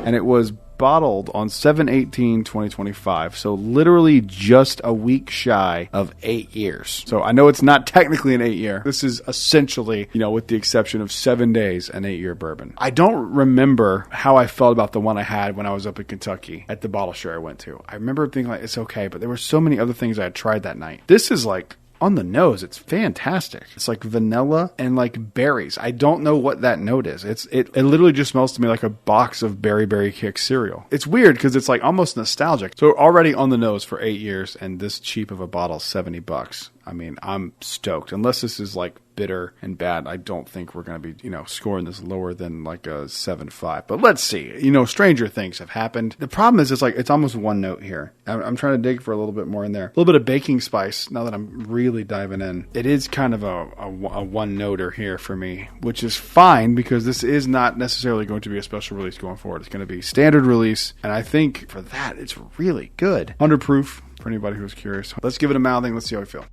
and it was bottled on 7/18/2025. So literally just a week shy of 8 years. So I know it's not technically an 8-year. This is essentially, with the exception of 7 days, an 8-year bourbon. I don't remember how I felt about the one I had when I was up in Kentucky at the bottle share I went to. I remember thinking like, it's okay, but there were so many other things I had tried that night. This is like, on the nose, it's fantastic. It's like vanilla and like berries. I don't know what that note is. It literally just smells to me like a box of Berry Berry Kick cereal. It's weird because it's like almost nostalgic. So already on the nose for 8 years, and this cheap of a bottle, $70. I mean, I'm stoked. Unless this is like bitter and bad, I don't think we're going to be, scoring this lower than like a 7.5. But let's see. Stranger things have happened. The problem is it's almost one note here. I'm trying to dig for a little bit more in there. A little bit of baking spice now that I'm really diving in. It is kind of a one-noter here for me, which is fine because this is not necessarily going to be a special release going forward. It's going to be standard release, and I think for that, it's really good. 100 proof for anybody who's curious. Let's give it a mouthing. Let's see how we feel.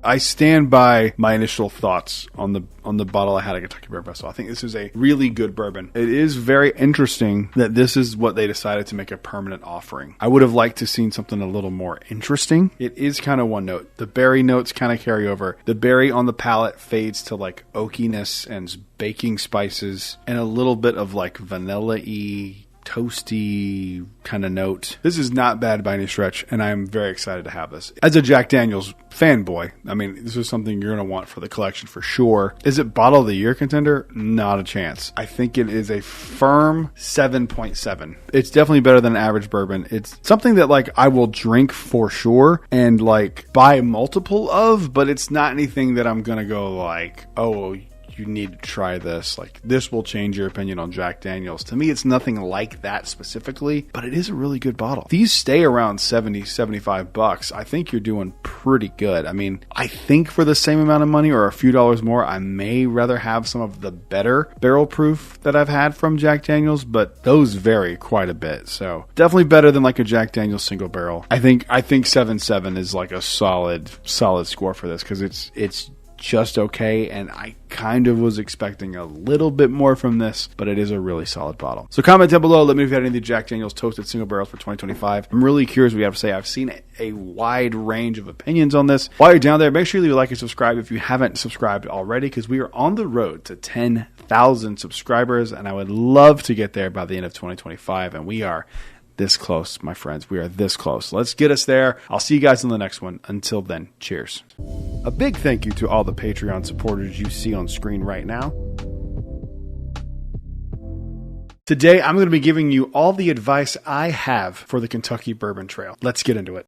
I stand by my initial thoughts on the bottle I had at Kentucky Bourbon Festival. I think this is a really good bourbon. It is very interesting that this is what they decided to make a permanent offering. I would have liked to seen something a little more interesting. It is kind of one note. The berry notes kind of carry over. The berry on the palate fades to like oakiness and baking spices and a little bit of like vanilla-y, toasty kind of note. This is not bad by any stretch, and I'm very excited to have this. As a Jack Daniel's fanboy, I mean, this is something you're going to want for the collection for sure. Is it bottle of the year contender? Not a chance. I think it is a firm 7.7. It's definitely better than average bourbon. It's something that like I will drink for sure and like buy multiple of, but it's not anything that I'm going to go like, oh, you need to try this. Like, this will change your opinion on Jack Daniels. To me, it's nothing like that specifically, but it is a really good bottle. These stay around $70-$75. I think you're doing pretty good. I mean, I think for the same amount of money or a few dollars more, I may rather have some of the better barrel proof that I've had from Jack Daniels, but those vary quite a bit. So definitely better than like a Jack Daniels single barrel. I think 7.7 is like a solid score for this because it's just okay, and I kind of was expecting a little bit more from this, but it is a really solid bottle. So comment down below, let me know if you had any of the Jack Daniels toasted single barrels for 2025. I'm really curious what you have to say. I've seen a wide range of opinions on this. While you're down there, make sure you leave a like and subscribe if you haven't subscribed already, because we are on the road to 10,000 subscribers, and I would love to get there by the end of 2025, and we are this close, my friends. We are this close. Let's get us there. I'll see you guys in the next one. Until then, cheers. A big thank you to all the Patreon supporters you see on screen right now. Today, I'm going to be giving you all the advice I have for the Kentucky Bourbon Trail. Let's get into it.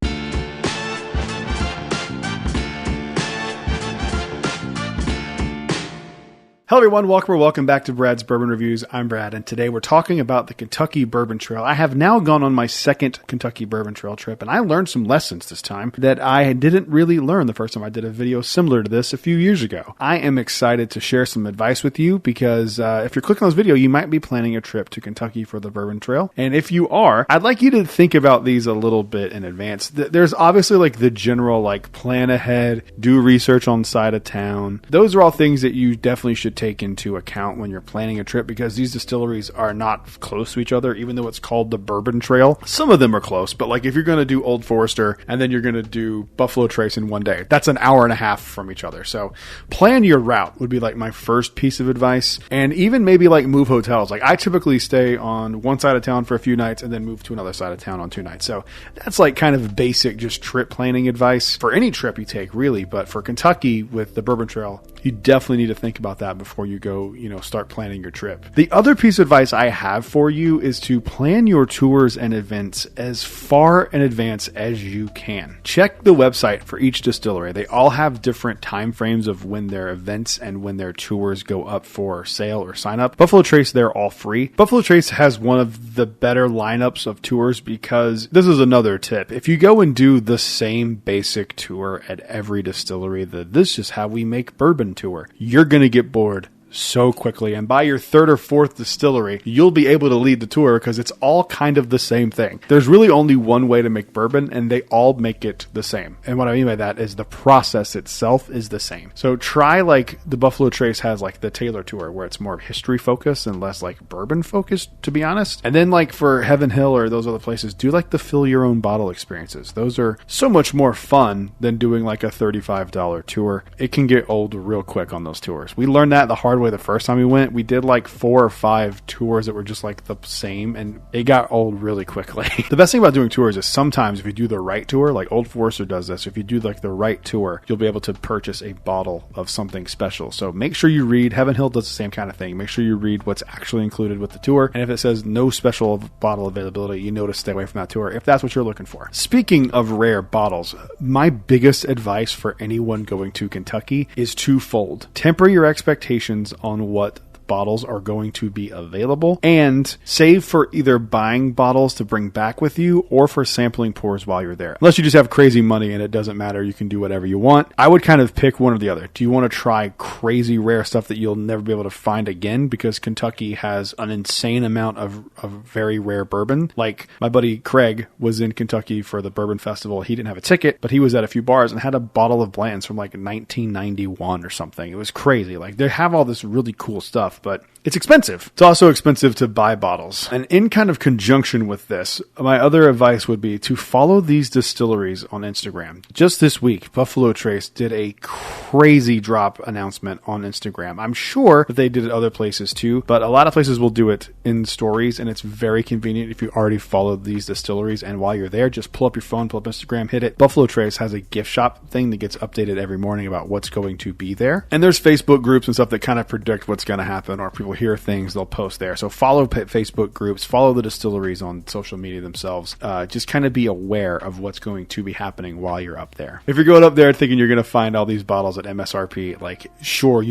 Hello everyone, welcome back to Brad's Bourbon Reviews. I'm Brad, and today we're talking about the Kentucky Bourbon Trail. I have now gone on my second Kentucky Bourbon Trail trip, and I learned some lessons this time that I didn't really learn the first time I did a video similar to this a few years ago. I am excited to share some advice with you because if you're clicking on this video, you might be planning a trip to Kentucky for the Bourbon Trail. And if you are, I'd like you to think about these a little bit in advance. There's obviously like the general like plan ahead, do research on side of town. Those are all things that you definitely should take into account when you're planning a trip because these distilleries are not close to each other, even though it's called the Bourbon Trail. Some of them are close, but like if you're going to do Old Forester and then you're going to do Buffalo Trace in one day, that's an hour and a half from each other. So plan your route would be like my first piece of advice. And even maybe like move hotels. Like I typically stay on one side of town for a few nights and then move to another side of town on 2 nights. So that's like kind of basic just trip planning advice for any trip you take really. But for Kentucky with the Bourbon Trail, you definitely need to think about that before you go, start planning your trip. The other piece of advice I have for you is to plan your tours and events as far in advance as you can. Check the website for each distillery. They all have different time frames of when their events and when their tours go up for sale or sign up. Buffalo Trace, they're all free. Buffalo Trace has one of the better lineups of tours because this is another tip. If you go and do the same basic tour at every distillery, this is how we make bourbon tour, you're going to get bored so quickly, and by your third or fourth distillery you'll be able to lead the tour because it's all kind of the same thing. There's really only one way to make bourbon and they all make it the same, and what I mean by that is the process itself is the same. So try like the Buffalo Trace has like the Taylor tour where it's more history focused and less like bourbon focused, to be honest. And then like for Heaven Hill or those other places, do like the fill your own bottle experiences. Those are so much more fun than doing like a $35 tour. It can get old real quick on those tours. We learned that the hard way the first time we went. We did like 4 or 5 tours that were just like the same, and it got old really quickly. The best thing about doing tours is sometimes if you do the right tour, like Old Forester does this, if you do like the right tour, you'll be able to purchase a bottle of something special. So make sure you read. Heaven Hill does the same kind of thing. Make sure you read what's actually included with the tour, and if it says no special bottle availability, you know to stay away from that tour if that's what you're looking for. Speaking of rare bottles, my biggest advice for anyone going to Kentucky is twofold. Temper your expectations on what bottles are going to be available, and save for either buying bottles to bring back with you or for sampling pours while you're there. Unless you just have crazy money and it doesn't matter, you can do whatever you want. I would kind of pick one or the other. Do you want to try crazy rare stuff that you'll never be able to find again because Kentucky has an insane amount of very rare bourbon? Like my buddy Craig was in Kentucky for the Bourbon Festival. He didn't have a ticket, but he was at a few bars and had a bottle of Blanton's from like 1991 or something. It was crazy. Like they have all this really cool stuff, but it's expensive. It's also expensive to buy bottles. And in kind of conjunction with this, my other advice would be to follow these distilleries on Instagram. Just this week, Buffalo Trace did a crazy drop announcement on Instagram. I'm sure that they did it other places too, but a lot of places will do it in stories, and it's very convenient if you already followed these distilleries. And while you're there, just pull up your phone, pull up Instagram, hit it. Buffalo Trace has a gift shop thing that gets updated every morning about what's going to be there. And there's Facebook groups and stuff that kind of predict what's going to happen, or people hear things, they'll post there. So follow Facebook groups, follow the distilleries on social media themselves. Just kind of be aware of what's going to be happening while you're up there. If you're going up there thinking you're going to find all these bottles at MSRP, like sure,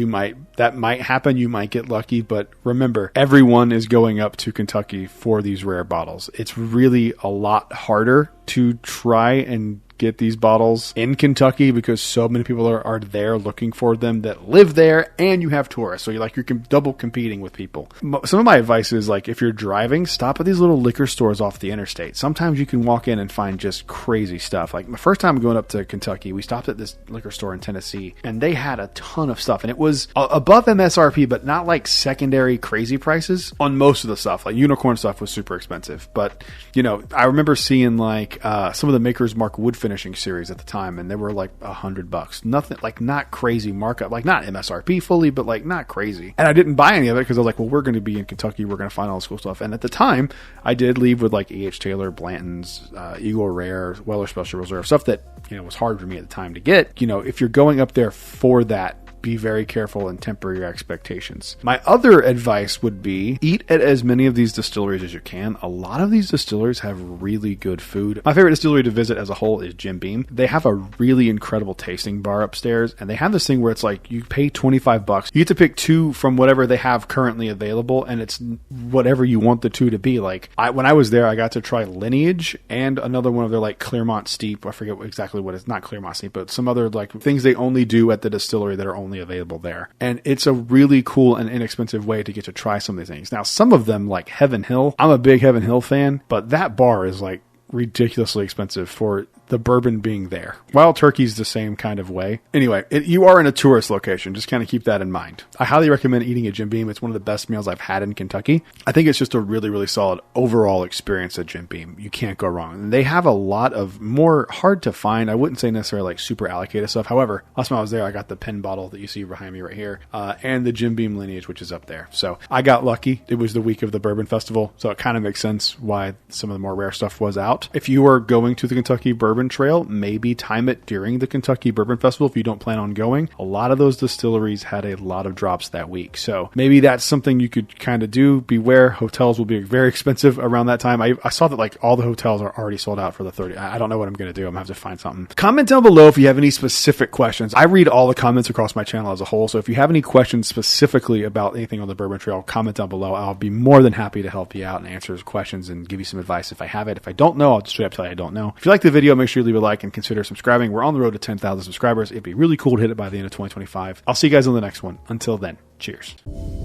that might happen. You might get lucky, but remember, everyone is going up to Kentucky for these rare bottles. It's really a lot harder to try and get these bottles in Kentucky because so many people are there looking for them that live there, and you have tourists. So you're double competing with people. Some of my advice is like if you're driving, stop at these little liquor stores off the interstate. Sometimes you can walk in and find just crazy stuff. Like my first time going up to Kentucky, we stopped at this liquor store in Tennessee and they had a ton of stuff, and it was above MSRP, but not like secondary crazy prices on most of the stuff. Like unicorn stuff was super expensive, but I remember seeing like some of the Maker's Mark wood finishing series at the time, and they were like $100. Nothing, like not crazy markup, like not MSRP fully, but like not crazy. And I didn't buy any of it because I was like, well, we're going to be in Kentucky, we're going to find all this cool stuff. And at the time, I did leave with like E.H. Taylor, Blanton's, Eagle Rare, Weller Special Reserve, stuff that was hard for me at the time to get. If you're going up there for that, be very careful and temper your expectations. My other advice would be eat at as many of these distilleries as you can. A lot of these distilleries have really good food. My favorite distillery to visit as a whole is Jim Beam. They have a really incredible tasting bar upstairs, and they have this thing where it's like you pay $25. You get to pick two from whatever they have currently available, and it's whatever you want the two to be. Like when I was there, I got to try Lineage and another one of their like Claremont Steep. I forget exactly what it's not Claremont Steep, but some other like things they only do at the distillery that are only available there. And it's a really cool and inexpensive way to get to try some of these things. Now, some of them like Heaven Hill, I'm a big Heaven Hill fan, but that bar is like ridiculously expensive for the bourbon being there. Wild Turkey's the same kind of way. Anyway, you are in a tourist location. Just kind of keep that in mind. I highly recommend eating at Jim Beam. It's one of the best meals I've had in Kentucky. I think it's just a really, really solid overall experience at Jim Beam. You can't go wrong. And they have a lot of more hard to find, I wouldn't say necessarily like super allocated stuff. However, last time I was there, I got the pen bottle that you see behind me right here, and the Jim Beam Lineage, which is up there. So I got lucky. It was the week of the Bourbon Festival, so it kind of makes sense why some of the more rare stuff was out. If you are going to the Kentucky Bourbon Trail, maybe time it during the Kentucky Bourbon Festival if you don't plan on going. A lot of those distilleries had a lot of drops that week, so maybe that's something you could kind of do. Beware, hotels will be very expensive around that time. I saw that like all the hotels are already sold out for the 30. I don't know what I'm going to do. I'm going to have to find something. Comment down below if you have any specific questions. I read all the comments across my channel as a whole, so if you have any questions specifically about anything on the Bourbon Trail, comment down below. I'll be more than happy to help you out and answer those questions and give you some advice if I have it. If I don't know, I'll just straight up tell you I don't know. If you like the video, make sure you leave a like and consider subscribing. We're on the road to 10,000 subscribers. It'd be really cool to hit it by the end of 2025. I'll see you guys on the next one. Until then, cheers.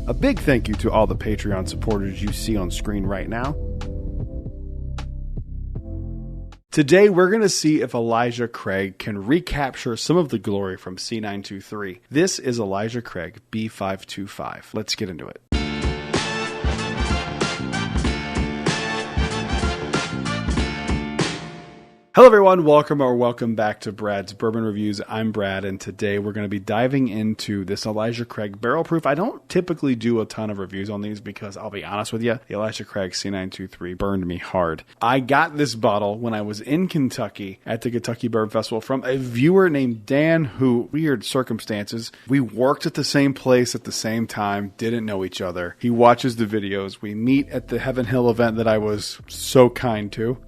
A big thank you to all the Patreon supporters you see on screen right now. Today, we're going to see if Elijah Craig can recapture some of the glory from C923. This is Elijah Craig B525. Let's get into it. Hello everyone, welcome back to Brad's Bourbon Reviews. I'm Brad, and today we're going to be diving into this Elijah Craig Barrel Proof. I don't typically do a ton of reviews on these because I'll be honest with you, the Elijah Craig C923 burned me hard. I got this bottle when I was in Kentucky at the Kentucky Bourbon Festival from a viewer named Dan who, weird circumstances, we worked at the same place at the same time, didn't know each other. He watches the videos. We meet at the Heaven Hill event that I was so kind to.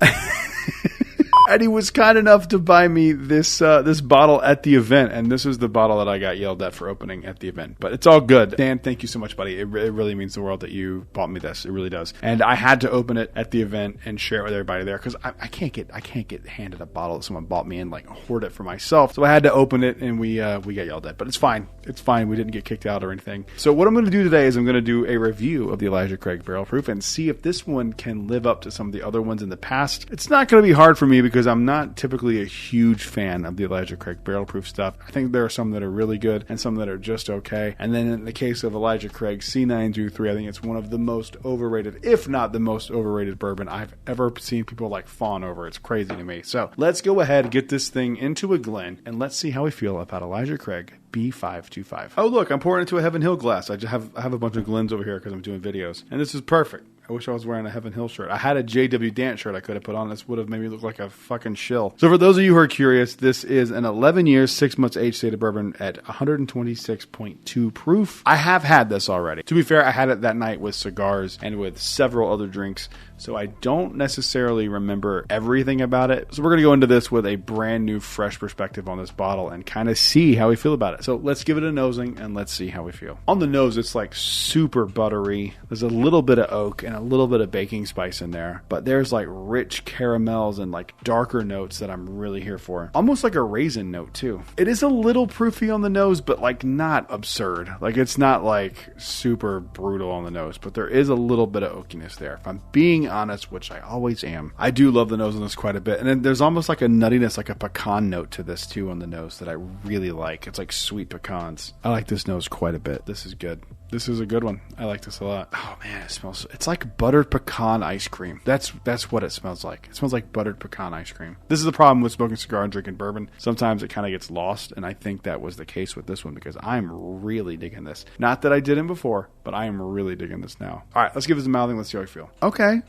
And he was kind enough to buy me this bottle at the event, and this is the bottle that I got yelled at for opening at the event. But it's all good. Dan, thank you so much, buddy. It really means the world that you bought me this. It really does. And I had to open it at the event and share it with everybody there because I can't get handed a bottle that someone bought me and like hoard it for myself. So I had to open it, and we got yelled at. But it's fine. It's fine. We didn't get kicked out or anything. So what I'm going to do today is I'm going to do a review of the Elijah Craig Barrel Proof and see if this one can live up to some of the other ones in the past. It's not going to be hard for me because I'm not typically a huge fan of the Elijah Craig Barrel Proof stuff. I think there are some that are really good and some that are just okay. And then in the case of Elijah Craig C923, I think it's one of the most overrated, if not the most overrated bourbon I've ever seen people like fawn over. It's crazy to me. So let's go ahead, get this thing into a Glen, and let's see how we feel about Elijah Craig B525. Oh look, I'm pouring into a Heaven Hill glass. I have a bunch of Glens over here because I'm doing videos, and this is perfect. I wish I was wearing a Heaven Hill shirt. I had a JW Dance shirt I could have put on. This would have made me look like a fucking shill. So for those of you who are curious, this is an 11 years, 6 months aged state of bourbon at 126.2 proof. I have had this already. To be fair, I had it that night with cigars and with several other drinks, so I don't necessarily remember everything about it. So we're going to go into this with a brand new, fresh perspective on this bottle and kind of see how we feel about it. So let's give it a nosing and let's see how we feel. On the nose, it's like super buttery. There's a little bit of oak and a little bit of baking spice in there, but there's like rich caramels and like darker notes that I'm really here for. Almost like a raisin note too. It is a little proofy on the nose, but like not absurd. Like it's not like super brutal on the nose, but there is a little bit of oakiness there. If I'm being honest, which I always am, I do love the nose on this quite a bit. And then there's almost like a nuttiness, like a pecan note to this too on the nose that I really like. It's like sweet pecans. I like this nose quite a bit. This is good. This is a good one. I like this a lot. Oh man, it smells, it's like buttered pecan ice cream. That's what it smells like. It smells like buttered pecan ice cream. This is the problem with smoking cigar and drinking bourbon. Sometimes it kind of gets lost, and I think that was the case with this one because I'm really digging this. Not that I didn't before, but I am really digging this now. All right, let's give this a mouthing. Let's see how I feel. Okay.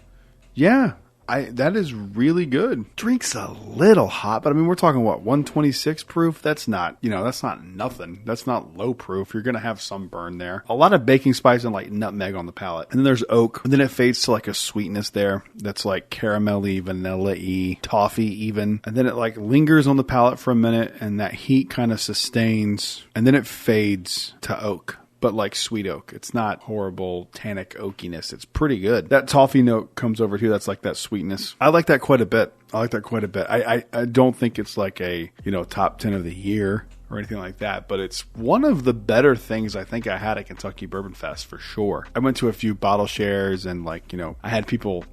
Yeah. That is really good. Drink's a little hot, but I mean, we're talking what, 126 proof? That's not, that's not nothing. That's not low proof. You're going to have some burn there. A lot of baking spice and like nutmeg on the palate. And then there's oak. And then it fades to like a sweetness there that's like caramelly, vanilla-y, toffee even. And then it like lingers on the palate for a minute and that heat kind of sustains. And then it fades to oak. But like sweet oak. It's not horrible tannic oakiness. It's pretty good. That toffee note comes over too. That's like that sweetness. I like that quite a bit. I don't think it's like a, top 10 of the year or anything like that, but it's one of the better things I think I had at Kentucky Bourbon Fest for sure. I went to a few bottle shares and I had people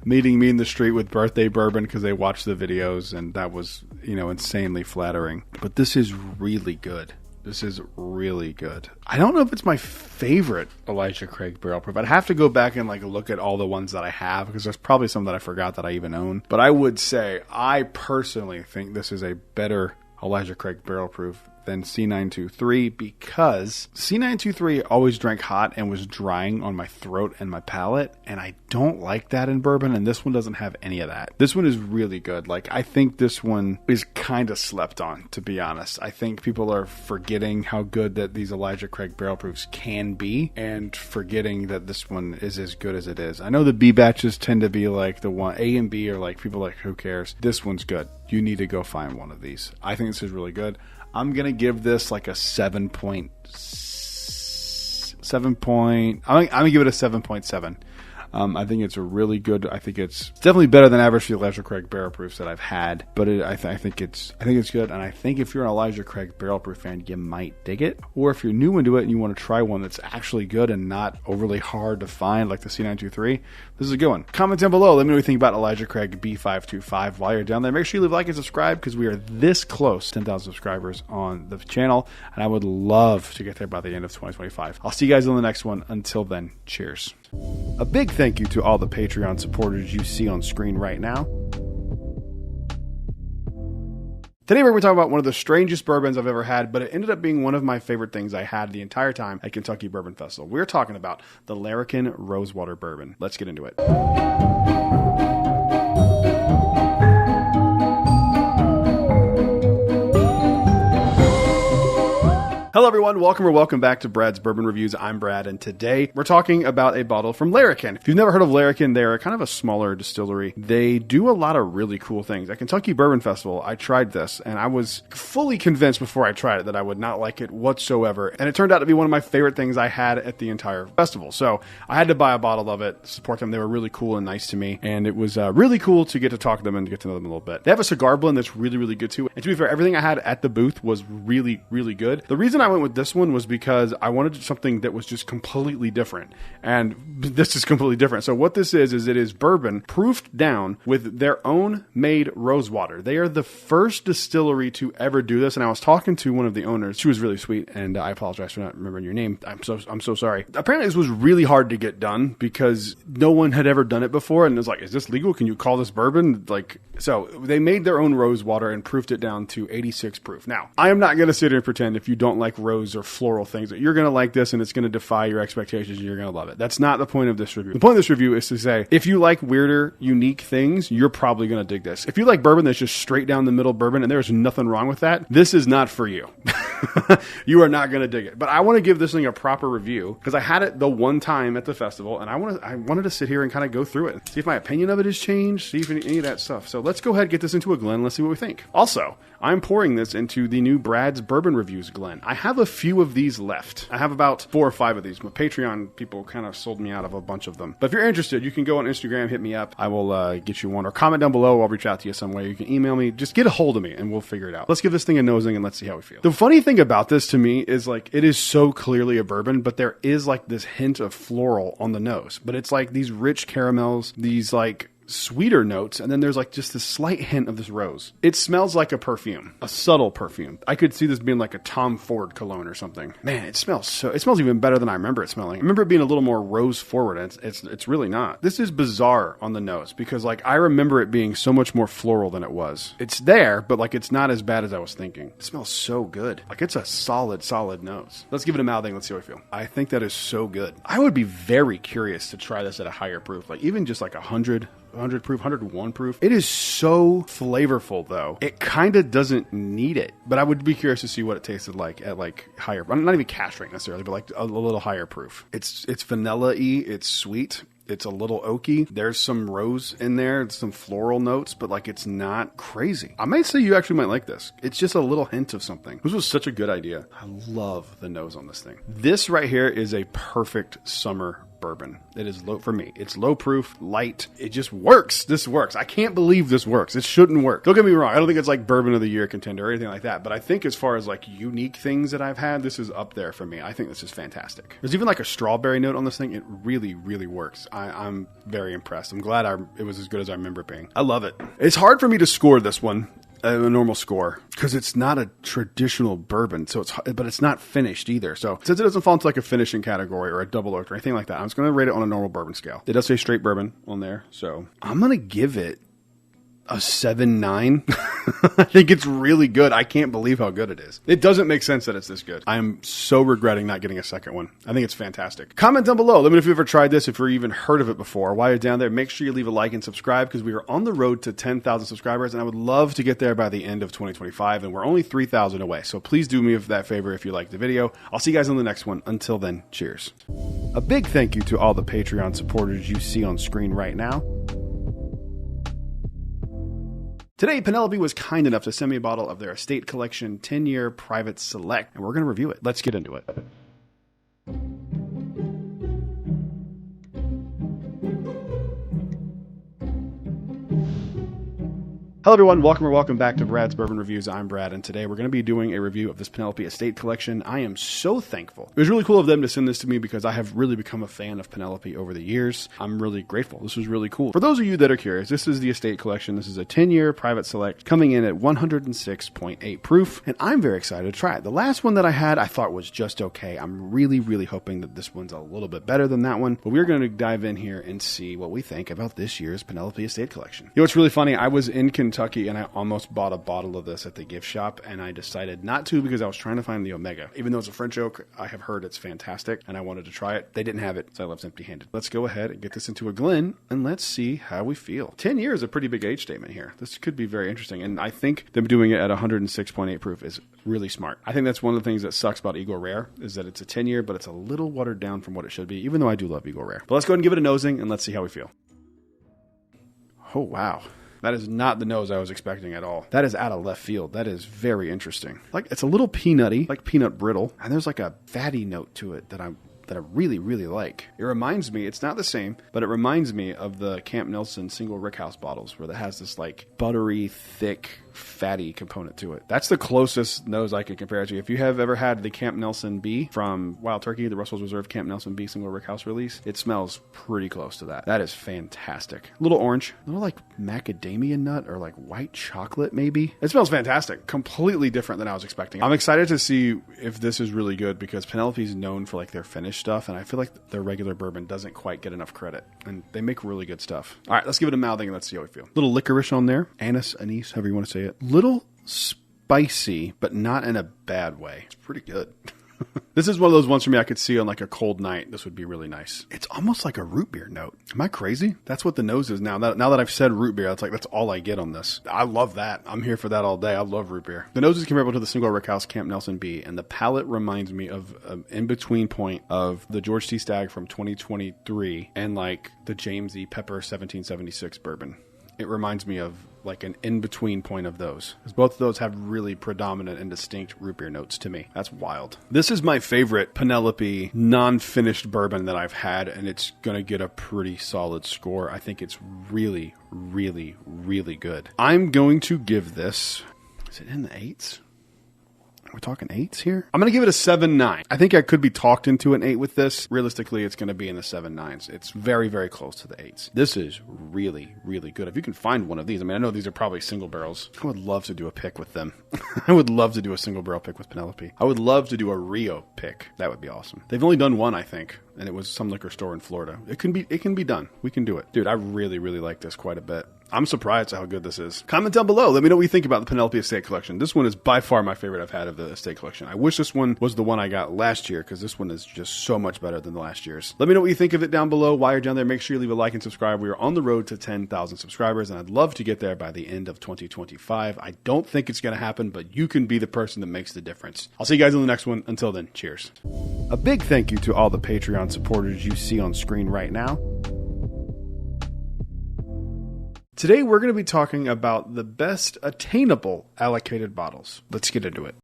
meeting me in the street with birthday bourbon because they watched the videos, and that was, insanely flattering. But this is really good. This is really good. I don't know if it's my favorite Elijah Craig barrel proof. I'd have to go back and look at all the ones that I have because there's probably some that I forgot that I even own. But I would say I personally think this is a better Elijah Craig barrel proof than C923 because C923 always drank hot and was drying on my throat and my palate, and I don't like that in bourbon, and this one doesn't have any of that. This one is really good. I think this one is kind of slept on, to be honest. I think people are forgetting how good that these Elijah Craig barrel proofs can be and forgetting that this one is as good as it is. I know the B batches tend to be the one A and B are people who cares. This one's good. You need to go find one of these. I think this is really good. I'm going to give this a 7 point. I'm going to give it a 7.7. I think it's a really good. I think it's definitely better than average for the Elijah Craig barrel proofs that I've had. But I think it's good. And I think if you're an Elijah Craig barrel proof fan, you might dig it. Or if you're new into it and you want to try one that's actually good and not overly hard to find, like the C923, this is a good one. Comment down below. Let me know what you think about Elijah Craig B525 while you're down there. Make sure you leave a like and subscribe because we are this close to 10,000 subscribers on the channel. And I would love to get there by the end of 2025. I'll see you guys on the next one. Until then, cheers. A big thank you to all the Patreon supporters you see on screen right now. Today we're going to talk about one of the strangest bourbons I've ever had, but it ended up being one of my favorite things I had the entire time at Kentucky Bourbon Festival. We're talking about the Larrikin Rosewater Bourbon. Let's get into it. Hello everyone, welcome back to Brad's Bourbon Reviews. I'm Brad, and today we're talking about a bottle from Larrikin. If you've never heard of Larrikin, they're kind of a smaller distillery. They do a lot of really cool things. At Kentucky Bourbon Festival, I tried this, and I was fully convinced before I tried it that I would not like it whatsoever, and it turned out to be one of my favorite things I had at the entire festival. So I had to buy a bottle of it, support them. They were really cool and nice to me, and it was really cool to get to talk to them and get to know them a little bit. They have a cigar blend that's really, really good too, and to be fair, everything I had at the booth was really, really good. The reason I went with this one was because I wanted something that was just completely different. And this is completely different. So what this is it is bourbon proofed down with their own made rosewater. They are the first distillery to ever do this. And I was talking to one of the owners. She was really sweet. And I apologize for not remembering your name. I'm so sorry. Apparently this was really hard to get done because no one had ever done it before. And it was like, is this legal? Can you call this bourbon? So they made their own rosewater and proofed it down to 86 proof. Now, I am not going to sit here and pretend if you don't like rose or floral things that you're going to like this and it's going to defy your expectations and you're going to love it. That's not the point of this review. The point of this review is to say, if you like weirder, unique things, you're probably going to dig this. If you like bourbon that's just straight down the middle bourbon and there's nothing wrong with that, this is not for you. You are not going to dig it. But I want to give this thing a proper review because I had it the one time at the festival and I wanted to sit here and kind of go through it, see if my opinion of it has changed, see if any of that stuff. So let's go ahead and get this into a Glen. Let's see what we think. Also, I'm pouring this into the new Brad's Bourbon Reviews Glen. I have a few of these left. I have about 4 or 5 of these. My Patreon people kind of sold me out of a bunch of them. But if you're interested, you can go on Instagram, hit me up. I will get you one, or comment down below. I'll reach out to you some way. You can email me. Just get a hold of me and we'll figure it out. Let's give this thing a nosing and let's see how we feel. The funny thing about this to me is it is so clearly a bourbon, but there is this hint of floral on the nose. But it's these rich caramels, these sweeter notes, and then there's just this slight hint of this rose. It smells like a perfume, a subtle perfume. I could see this being like a Tom Ford cologne or something. Man, it smells even better than I remember it smelling. I remember it being a little more rose forward, and it's really not. This is bizarre on the nose because I remember it being so much more floral than it was. It's there, but it's not as bad as I was thinking. It smells so good. It's a solid nose. Let's give it a mouthing. Let's see how I feel. I think that is so good. I would be very curious to try this at a higher proof, even just 100 100 proof, 101 proof. It is so flavorful, though. It kind of doesn't need it, but I would be curious to see what it tasted like at like higher, not even cash strength necessarily, but like a little higher proof. It's vanilla-y, it's sweet. It's a little oaky. There's some rose in there, some floral notes, but like it's not crazy. I might say you actually might like this. It's just a little hint of something. This was such a good idea. I love the nose on this thing. This right here is a perfect summer bourbon. It is low for me. It's low proof, light. It just works. This works. I can't believe this works. It shouldn't work. Don't get me wrong. I don't think it's like bourbon of the year contender or anything like that. But I think as far as like unique things that I've had, this is up there for me. I think this is fantastic. There's even like a strawberry note on this thing. It really, really works. I'm very impressed. I'm glad it was as good as I remember it being. I love it. It's hard for me to score this one. A normal score because it's not a traditional bourbon, but it's not finished either. So since it doesn't fall into like a finishing category or a double oaked or anything like that, I'm just going to rate it on a normal bourbon scale. It does say straight bourbon on there, so I'm going to give it a 7.9. I think it's really good. I can't believe how good it is. It doesn't make sense that it's this good. I'm so regretting not getting a second one. I think it's fantastic. Comment down below. Let me know if you've ever tried this, if you've even heard of it before. While you're down there, make sure you leave a like and subscribe because we are on the road to 10,000 subscribers and I would love to get there by the end of 2025 and we're only 3,000 away. So please do me that favor if you liked the video. I'll see you guys on the next one. Until then, cheers. A big thank you to all the Patreon supporters you see on screen right now. Today, Penelope was kind enough to send me a bottle of their Estate Collection 10-year Private Select, and we're going to review it. Let's get into it. Hello everyone, welcome back to Brad's Bourbon Reviews. I'm Brad, and today we're going to be doing a review of this Penelope Estate Collection. I am so thankful. It was really cool of them to send this to me because I have really become a fan of Penelope over the years. I'm really grateful. This was really cool. For those of you that are curious, this is the Estate Collection. This is a 10-year Private Select coming in at 106.8 proof, and I'm very excited to try it. The last one that I had, I thought was just okay. I'm really, really hoping that this one's a little bit better than that one, but we're going to dive in here and see what we think about this year's Penelope Estate Collection. You know what's really funny? I was in Kentucky and I almost bought a bottle of this at the gift shop and I decided not to because I was trying to find the Omega. Even though it's a French oak, I have heard it's fantastic and I wanted to try it. They didn't have it, so I left empty-handed. Let's go ahead and get this into a Glen and let's see how we feel. 10 years is a pretty big age statement here. This could be very interesting, and I think them doing it at 106.8 proof is really smart. I think that's one of the things that sucks about Eagle Rare is that it's a 10-year, but it's a little watered down from what it should be, even though I do love Eagle Rare. But let's go ahead and give it a nosing and let's see how we feel. Oh, wow. That is not the nose I was expecting at all. That is out of left field. That is very interesting. Like, it's a little peanutty, like peanut brittle, and there's like a fatty note to it that I really, really like. It reminds me, it's not the same, but it reminds me of the Camp Nelson single rickhouse bottles where it has this like buttery, thick, fatty component to it. That's the closest nose I can compare it to. If you have ever had the Camp Nelson B from Wild Turkey, the Russell's Reserve Camp Nelson B single rickhouse release, it smells pretty close to that. That is fantastic. A little orange, a little like macadamia nut or like white chocolate maybe. It smells fantastic. Completely different than I was expecting. I'm excited to see if this is really good because Penelope's known for like their finish stuff, and I feel like their regular bourbon doesn't quite get enough credit, and they make really good stuff. All right, let's give it a mouthing and let's see how we feel. Little licorice on there. Anise, however you want to say it. Little spicy, but not in a bad way. It's pretty good. This is one of those ones for me I could see on like a cold night. This would be really nice. It's almost like a root beer note. Am I crazy? That's what the nose is now. Now that I've said root beer, that's all I get on this. I love that. I'm here for that all day. I love root beer. The nose is comparable to the single rickhouse Camp Nelson B, and the palate reminds me of an in-between point of the George T. Stagg from 2023 and like the James E. Pepper 1776 bourbon. It reminds me of like an in-between point of those. Because both of those have really predominant and distinct root beer notes to me. That's wild. This is my favorite Penelope non-finished bourbon that I've had, and it's going to get a pretty solid score. I think it's really, really, really good. I'm going to give this... Is it in the 8s? We're talking 8s here? I'm going to give it a 7.9. I think I could be talked into an 8 with this. Realistically, it's going to be in the 7.9s. It's very, very close to the 8s. This is really, really good. If you can find one of these, I mean, I know these are probably single barrels. I would love to do a pick with them. I would love to do a single barrel pick with Penelope. I would love to do a Rio pick. That would be awesome. They've only done one, I think. and it was some liquor store in Florida. It can be done. We can do it. Dude, I really, really like this quite a bit. I'm surprised at how good this is. Comment down below. Let me know what you think about the Penelope Estate Collection. This one is by far my favorite I've had of the Estate Collection. I wish this one was the one I got last year because this one is just so much better than the last year's. Let me know what you think of it down below. While you're down there, make sure you leave a like and subscribe. We are on the road to 10,000 subscribers, and I'd love to get there by the end of 2025. I don't think it's going to happen, but you can be the person that makes the difference. I'll see you guys in the next one. Until then, cheers. A big thank you to all the Patreon supporters you see on screen right now. Today, we're going to be talking about the best attainable allocated bottles. Let's get into it.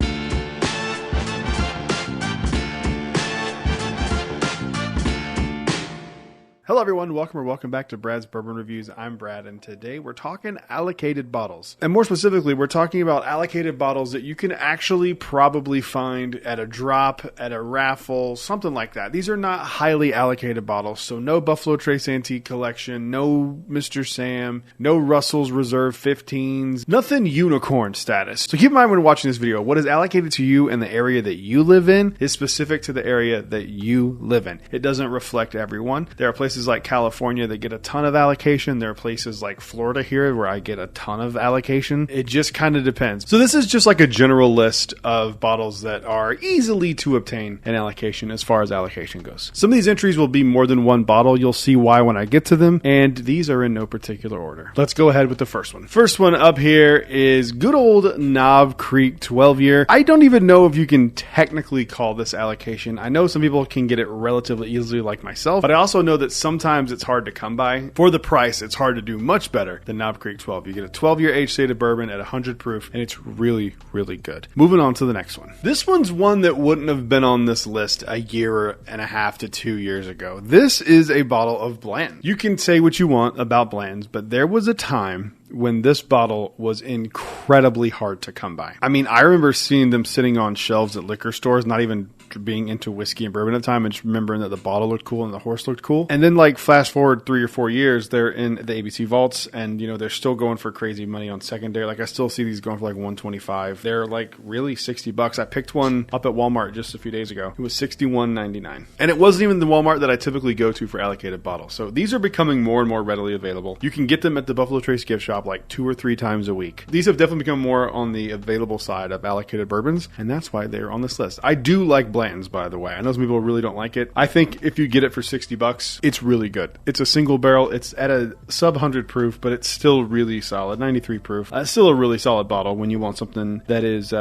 Hello everyone, welcome back to Brad's Bourbon Reviews. I'm Brad, and today we're talking allocated bottles. And more specifically, we're talking about allocated bottles that you can actually probably find at a drop, at a raffle, something like that. These are not highly allocated bottles, so no Buffalo Trace Antique Collection, no Mr. Sam, no Russell's Reserve 15s, nothing unicorn status. So keep in mind when watching this video, what is allocated to you in the area that you live in is specific to the area that you live in. It doesn't reflect everyone. There are places like California that get a ton of allocation. There are places like Florida here where I get a ton of allocation. It just kind of depends. So this is just like a general list of bottles that are easily to obtain an allocation as far as allocation goes. Some of these entries will be more than one bottle. You'll see why when I get to them, and these are in no particular order. Let's go ahead with the first one. First one up here is good old Knob Creek 12-year. I don't even know if you can technically call this allocation. I know some people can get it relatively easily like myself, but I also know that sometimes it's hard to come by. For the price, it's hard to do much better than Knob Creek 12. You get a 12-year age-stated bourbon at 100 proof, and it's really, really good. Moving on to the next one. This one's one that wouldn't have been on this list a year and a half to 2 years ago. This is a bottle of Blanton. You can say what you want about Blantons, but there was a time when this bottle was incredibly hard to come by. I mean, I remember seeing them sitting on shelves at liquor stores, not even being into whiskey and bourbon at the time, and just remembering that the bottle looked cool and the horse looked cool. And then like fast forward 3 or 4 years, they're in the ABC vaults, and you know, they're still going for crazy money on secondary. Like I still see these going for like $125. They're like really $60. I picked one up at Walmart just a few days ago. It was $61.99. And it wasn't even the Walmart that I typically go to for allocated bottles. So these are becoming more and more readily available. You can get them at the Buffalo Trace gift shop like 2 or 3 times a week. These have definitely become more on the available side of allocated bourbons, and that's why they're on this list. I do like Blanton's, by the way. I know some people really don't like it. I think if you get it for $60, it's really good. It's a single barrel. It's at a sub 100 proof, but it's still really solid. 93 proof. Still a really solid bottle when you want something that is,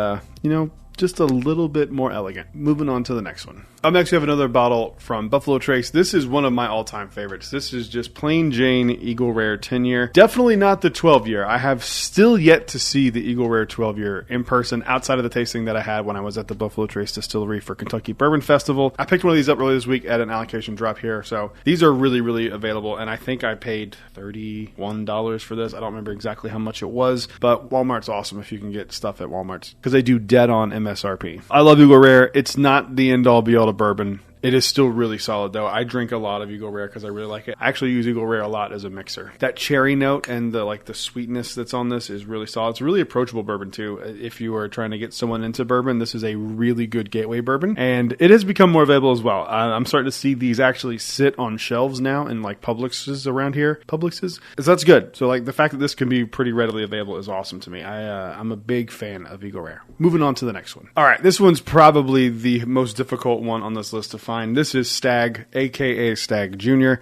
just a little bit more elegant. Moving on to the next one. Up next, we have another bottle from Buffalo Trace. This is one of my all-time favorites. This is just plain Jane Eagle Rare 10-year. Definitely not the 12-year. I have still yet to see the Eagle Rare 12-year in person outside of the tasting that I had when I was at the Buffalo Trace Distillery for Kentucky Bourbon Festival. I picked one of these up earlier this week at an allocation drop here. So these are really, really available, and I think I paid $31 for this. I don't remember exactly how much it was, but Walmart's awesome if you can get stuff at Walmart because they do dead on MSRP. I love Eagle Rare. It's not the end-all be-all to bourbon. It is still really solid, though. I drink a lot of Eagle Rare because I really like it. I actually use Eagle Rare a lot as a mixer. That cherry note and the sweetness that's on this is really solid. It's a really approachable bourbon, too. If you are trying to get someone into bourbon, this is a really good gateway bourbon. And it has become more available as well. I'm starting to see these actually sit on shelves now in Publix's around here. Publix's? So that's good. So the fact that this can be pretty readily available is awesome to me. I'm a big fan of Eagle Rare. Moving on to the next one. All right, this one's probably the most difficult one on this list to find. This is Stag, aka Stag Jr.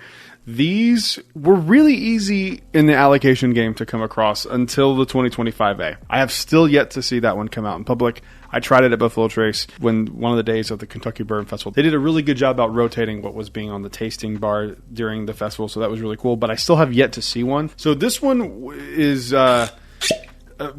These were really easy in the allocation game to come across until the 2025A. I have still yet to see that one come out in public. I tried it at Buffalo Trace when one of the days of the Kentucky Bourbon Festival. They did a really good job about rotating what was being on the tasting bar during the festival, so that was really cool, but I still have yet to see one. So this one is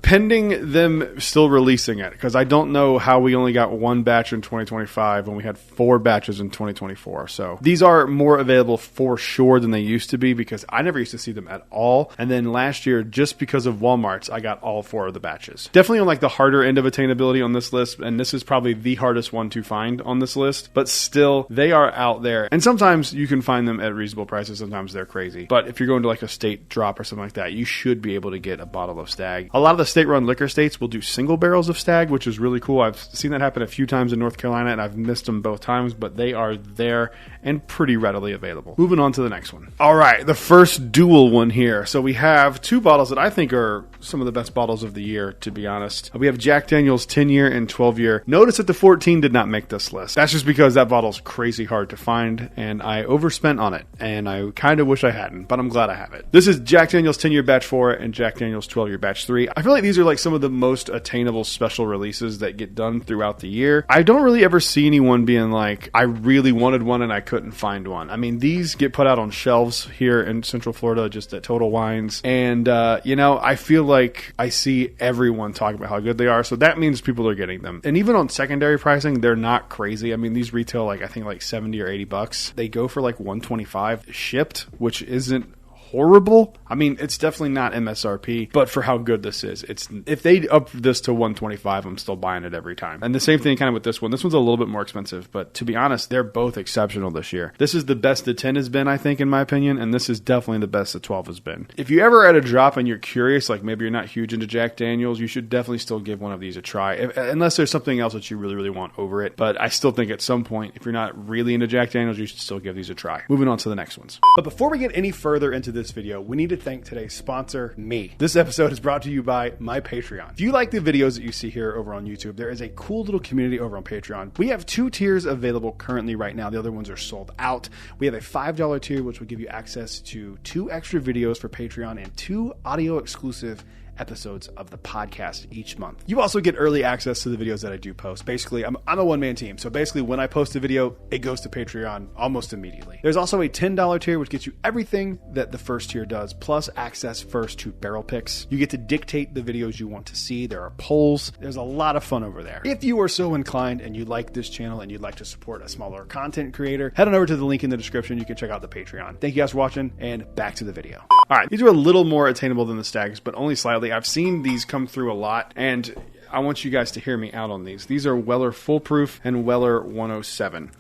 pending them still releasing it, because I don't know how we only got one batch in 2025 when we had 4 batches in 2024. So these are more available for sure than they used to be, because I never used to see them at all. And then last year, just because of Walmart's, I got all 4 of the batches. Definitely on the harder end of attainability on this list, and this is probably the hardest one to find on this list, but still, they are out there. And sometimes you can find them at reasonable prices, sometimes they're crazy. But if you're going to a state drop or something like that, you should be able to get a bottle of Stag. A lot of the state-run liquor states will do single barrels of Stag, which is really cool. I've seen that happen a few times in North Carolina, and I've missed them both times, but they are there and pretty readily available. Moving on to the next one. All right, the first dual one here. So we have two bottles that I think are some of the best bottles of the year, to be honest. We have Jack Daniel's 10-year and 12-year. Notice that the 14 did not make this list. That's just because that bottle's crazy hard to find, and I overspent on it, and I kind of wish I hadn't, but I'm glad I have it. This is Jack Daniel's 10-year batch 4 and Jack Daniel's 12-year batch 3. I feel like these are like some of the most attainable special releases that get done throughout the year. I don't really ever see anyone being like, I really wanted one and I couldn't find one. I mean, these get put out on shelves here in Central Florida, just at Total Wines, and I feel like I see everyone talking about how good they are, so that means people are getting them. And even on secondary pricing, they're not crazy. I mean, these retail like I think like $70 or $80. They go for like $125 shipped, which isn't horrible. I mean, it's definitely not MSRP, but for how good this is, if they up this to $125, I'm still buying it every time. And the same thing kind of with this one. This one's a little bit more expensive, but to be honest, they're both exceptional this year. This is the best the 10 has been, I think, in my opinion, and this is definitely the best the 12 has been. If you ever at a drop and you're curious, like maybe you're not huge into Jack Daniels, you should definitely still give one of these a try, unless there's something else that you really, really want over it. But I still think at some point, if you're not really into Jack Daniels, you should still give these a try. Moving on to the next ones. But before we get any further into this video, we need to thank today's sponsor, me. This episode is brought to you by my Patreon. If you like the videos that you see here over on YouTube, there is a cool little community over on Patreon. We have 2 tiers available currently right now. The other ones are sold out. We have a $5 tier, which will give you access to 2 extra videos for Patreon and 2 audio exclusive episodes of the podcast each month. You also get early access to the videos that I do post. Basically, I'm a one-man team. So basically, when I post a video, it goes to Patreon almost immediately. There's also a $10 tier, which gets you everything that the first tier does, plus access first to barrel picks. You get to dictate the videos you want to see. There are polls. There's a lot of fun over there. If you are so inclined and you like this channel and you'd like to support a smaller content creator, head on over to the link in the description. You can check out the Patreon. Thank you guys for watching, and back to the video. All right, these are a little more attainable than the Stags, but only slightly. I've seen these come through a lot, and I want you guys to hear me out on these. These are Weller Foolproof and Weller 107.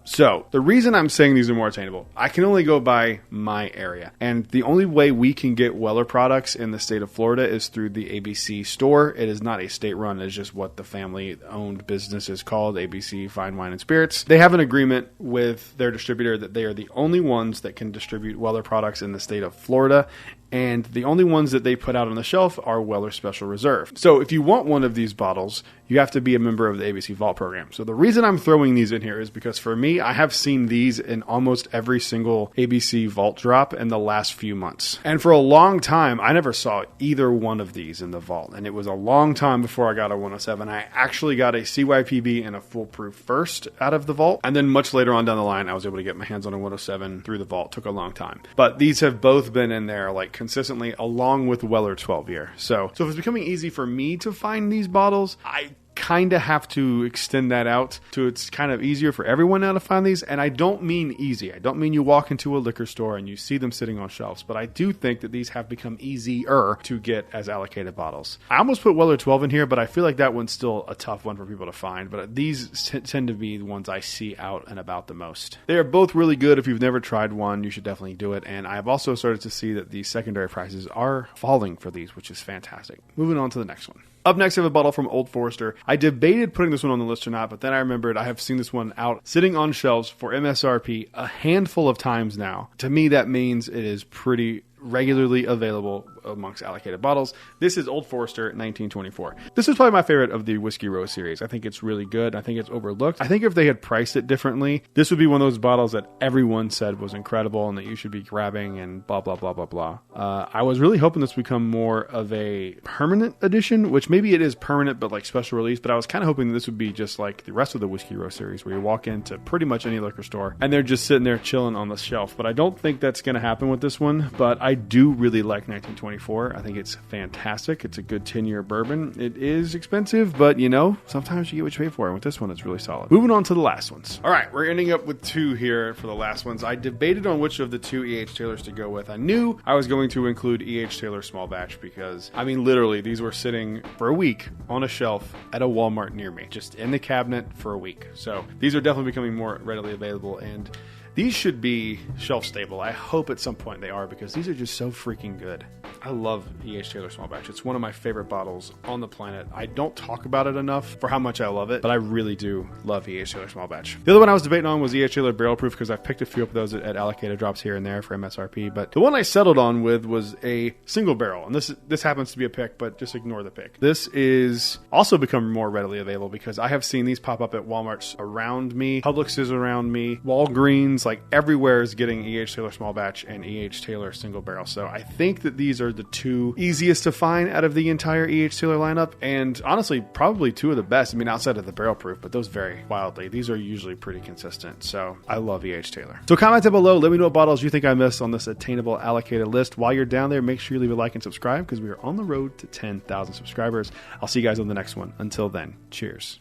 So the reason I'm saying these are more attainable, I can only go by my area. And the only way we can get Weller products in the state of Florida is through the ABC store. It is not a state run. It's just what the family owned business is called, ABC Fine Wine and Spirits. They have an agreement with their distributor that they are the only ones that can distribute Weller products in the state of Florida. And the only ones that they put out on the shelf are Weller Special Reserve. So if you want one of these bottles, you have to be a member of the ABC Vault program. So the reason I'm throwing these in here is because for me, I have seen these in almost every single ABC Vault drop in the last few months. And for a long time, I never saw either one of these in the Vault. And it was a long time before I got a 107. I actually got a CYPB and a Foolproof first out of the Vault. And then much later on down the line, I was able to get my hands on a 107 through the Vault. Took a long time. But these have both been in there like consistently along with Weller 12 year. So if it's becoming easy for me to find these bottles, I kind of have to extend that out to it's kind of easier for everyone now to find these. And I don't mean easy. I don't mean you walk into a liquor store and you see them sitting on shelves, but I do think that these have become easier to get as allocated bottles. I almost put Weller 12 in here, but I feel like that one's still a tough one for people to find. But these tend to be the ones I see out and about the most. They are both really good. If you've never tried one, you should definitely do it. And I've also started to see that the secondary prices are falling for these, which is fantastic. Moving on to the next one. Up next, I have a bottle from Old Forester. I debated putting this one on the list or not, but then I remembered I have seen this one out sitting on shelves for MSRP a handful of times now. To me, that means it is pretty regularly available amongst allocated bottles. This is Old Forester 1924. This is probably my favorite of the Whiskey Row series. I think it's really good. I think it's overlooked. I think if they had priced it differently, this would be one of those bottles that everyone said was incredible and that you should be grabbing and blah, blah, blah, blah, blah. I was really hoping this would become more of a permanent edition, which maybe it is permanent, but like special release. But I was kind of hoping that this would be just like the rest of the Whiskey Row series, where you walk into pretty much any liquor store and they're just sitting there chilling on the shelf. But I don't think that's going to happen with this one. But I do really like 1924. I think it's fantastic. It's a good 10-year bourbon. It is expensive, but you know, sometimes you get what you pay for. And with this one, it's really solid. Moving on to the last ones. All right, we're ending up with 2 here for the last ones. I debated on which of the 2 E.H. Taylors to go with. I knew I was going to include E.H. Taylor small batch because, I mean, literally, these were sitting for a week on a shelf at a Walmart near me, just in the cabinet for a week. So these are definitely becoming more readily available, and these should be shelf stable. I hope at some point they are, because these are just so freaking good. I love E.H. Taylor Small Batch. It's one of my favorite bottles on the planet. I don't talk about it enough for how much I love it, but I really do love E.H. Taylor Small Batch. The other one I was debating on was E.H. Taylor Barrel Proof because I've picked a few of those at allocated drops here and there for MSRP, but the one I settled on with was a single barrel, and this happens to be a pick, but just ignore the pick. This is also become more readily available because I have seen these pop up at Walmart's around me, Publix is around me, Walgreens, like everywhere is getting E.H. Taylor Small Batch and E.H. Taylor Single Barrel. So I think that these are the two easiest to find out of the entire E.H. Taylor lineup, and honestly, probably two of the best. I mean, outside of the barrel proof, but those vary wildly. These are usually pretty consistent. So I love E.H. Taylor. So comment down below. Let me know what bottles you think I missed on this attainable allocated list. While you're down there, make sure you leave a like and subscribe because we are on the road to 10,000 subscribers. I'll see you guys on the next one. Until then, cheers.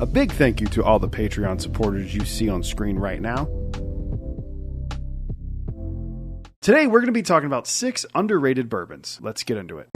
A big thank you to all the Patreon supporters you see on screen right now. Today, we're going to be talking about 6 underrated bourbons. Let's get into it.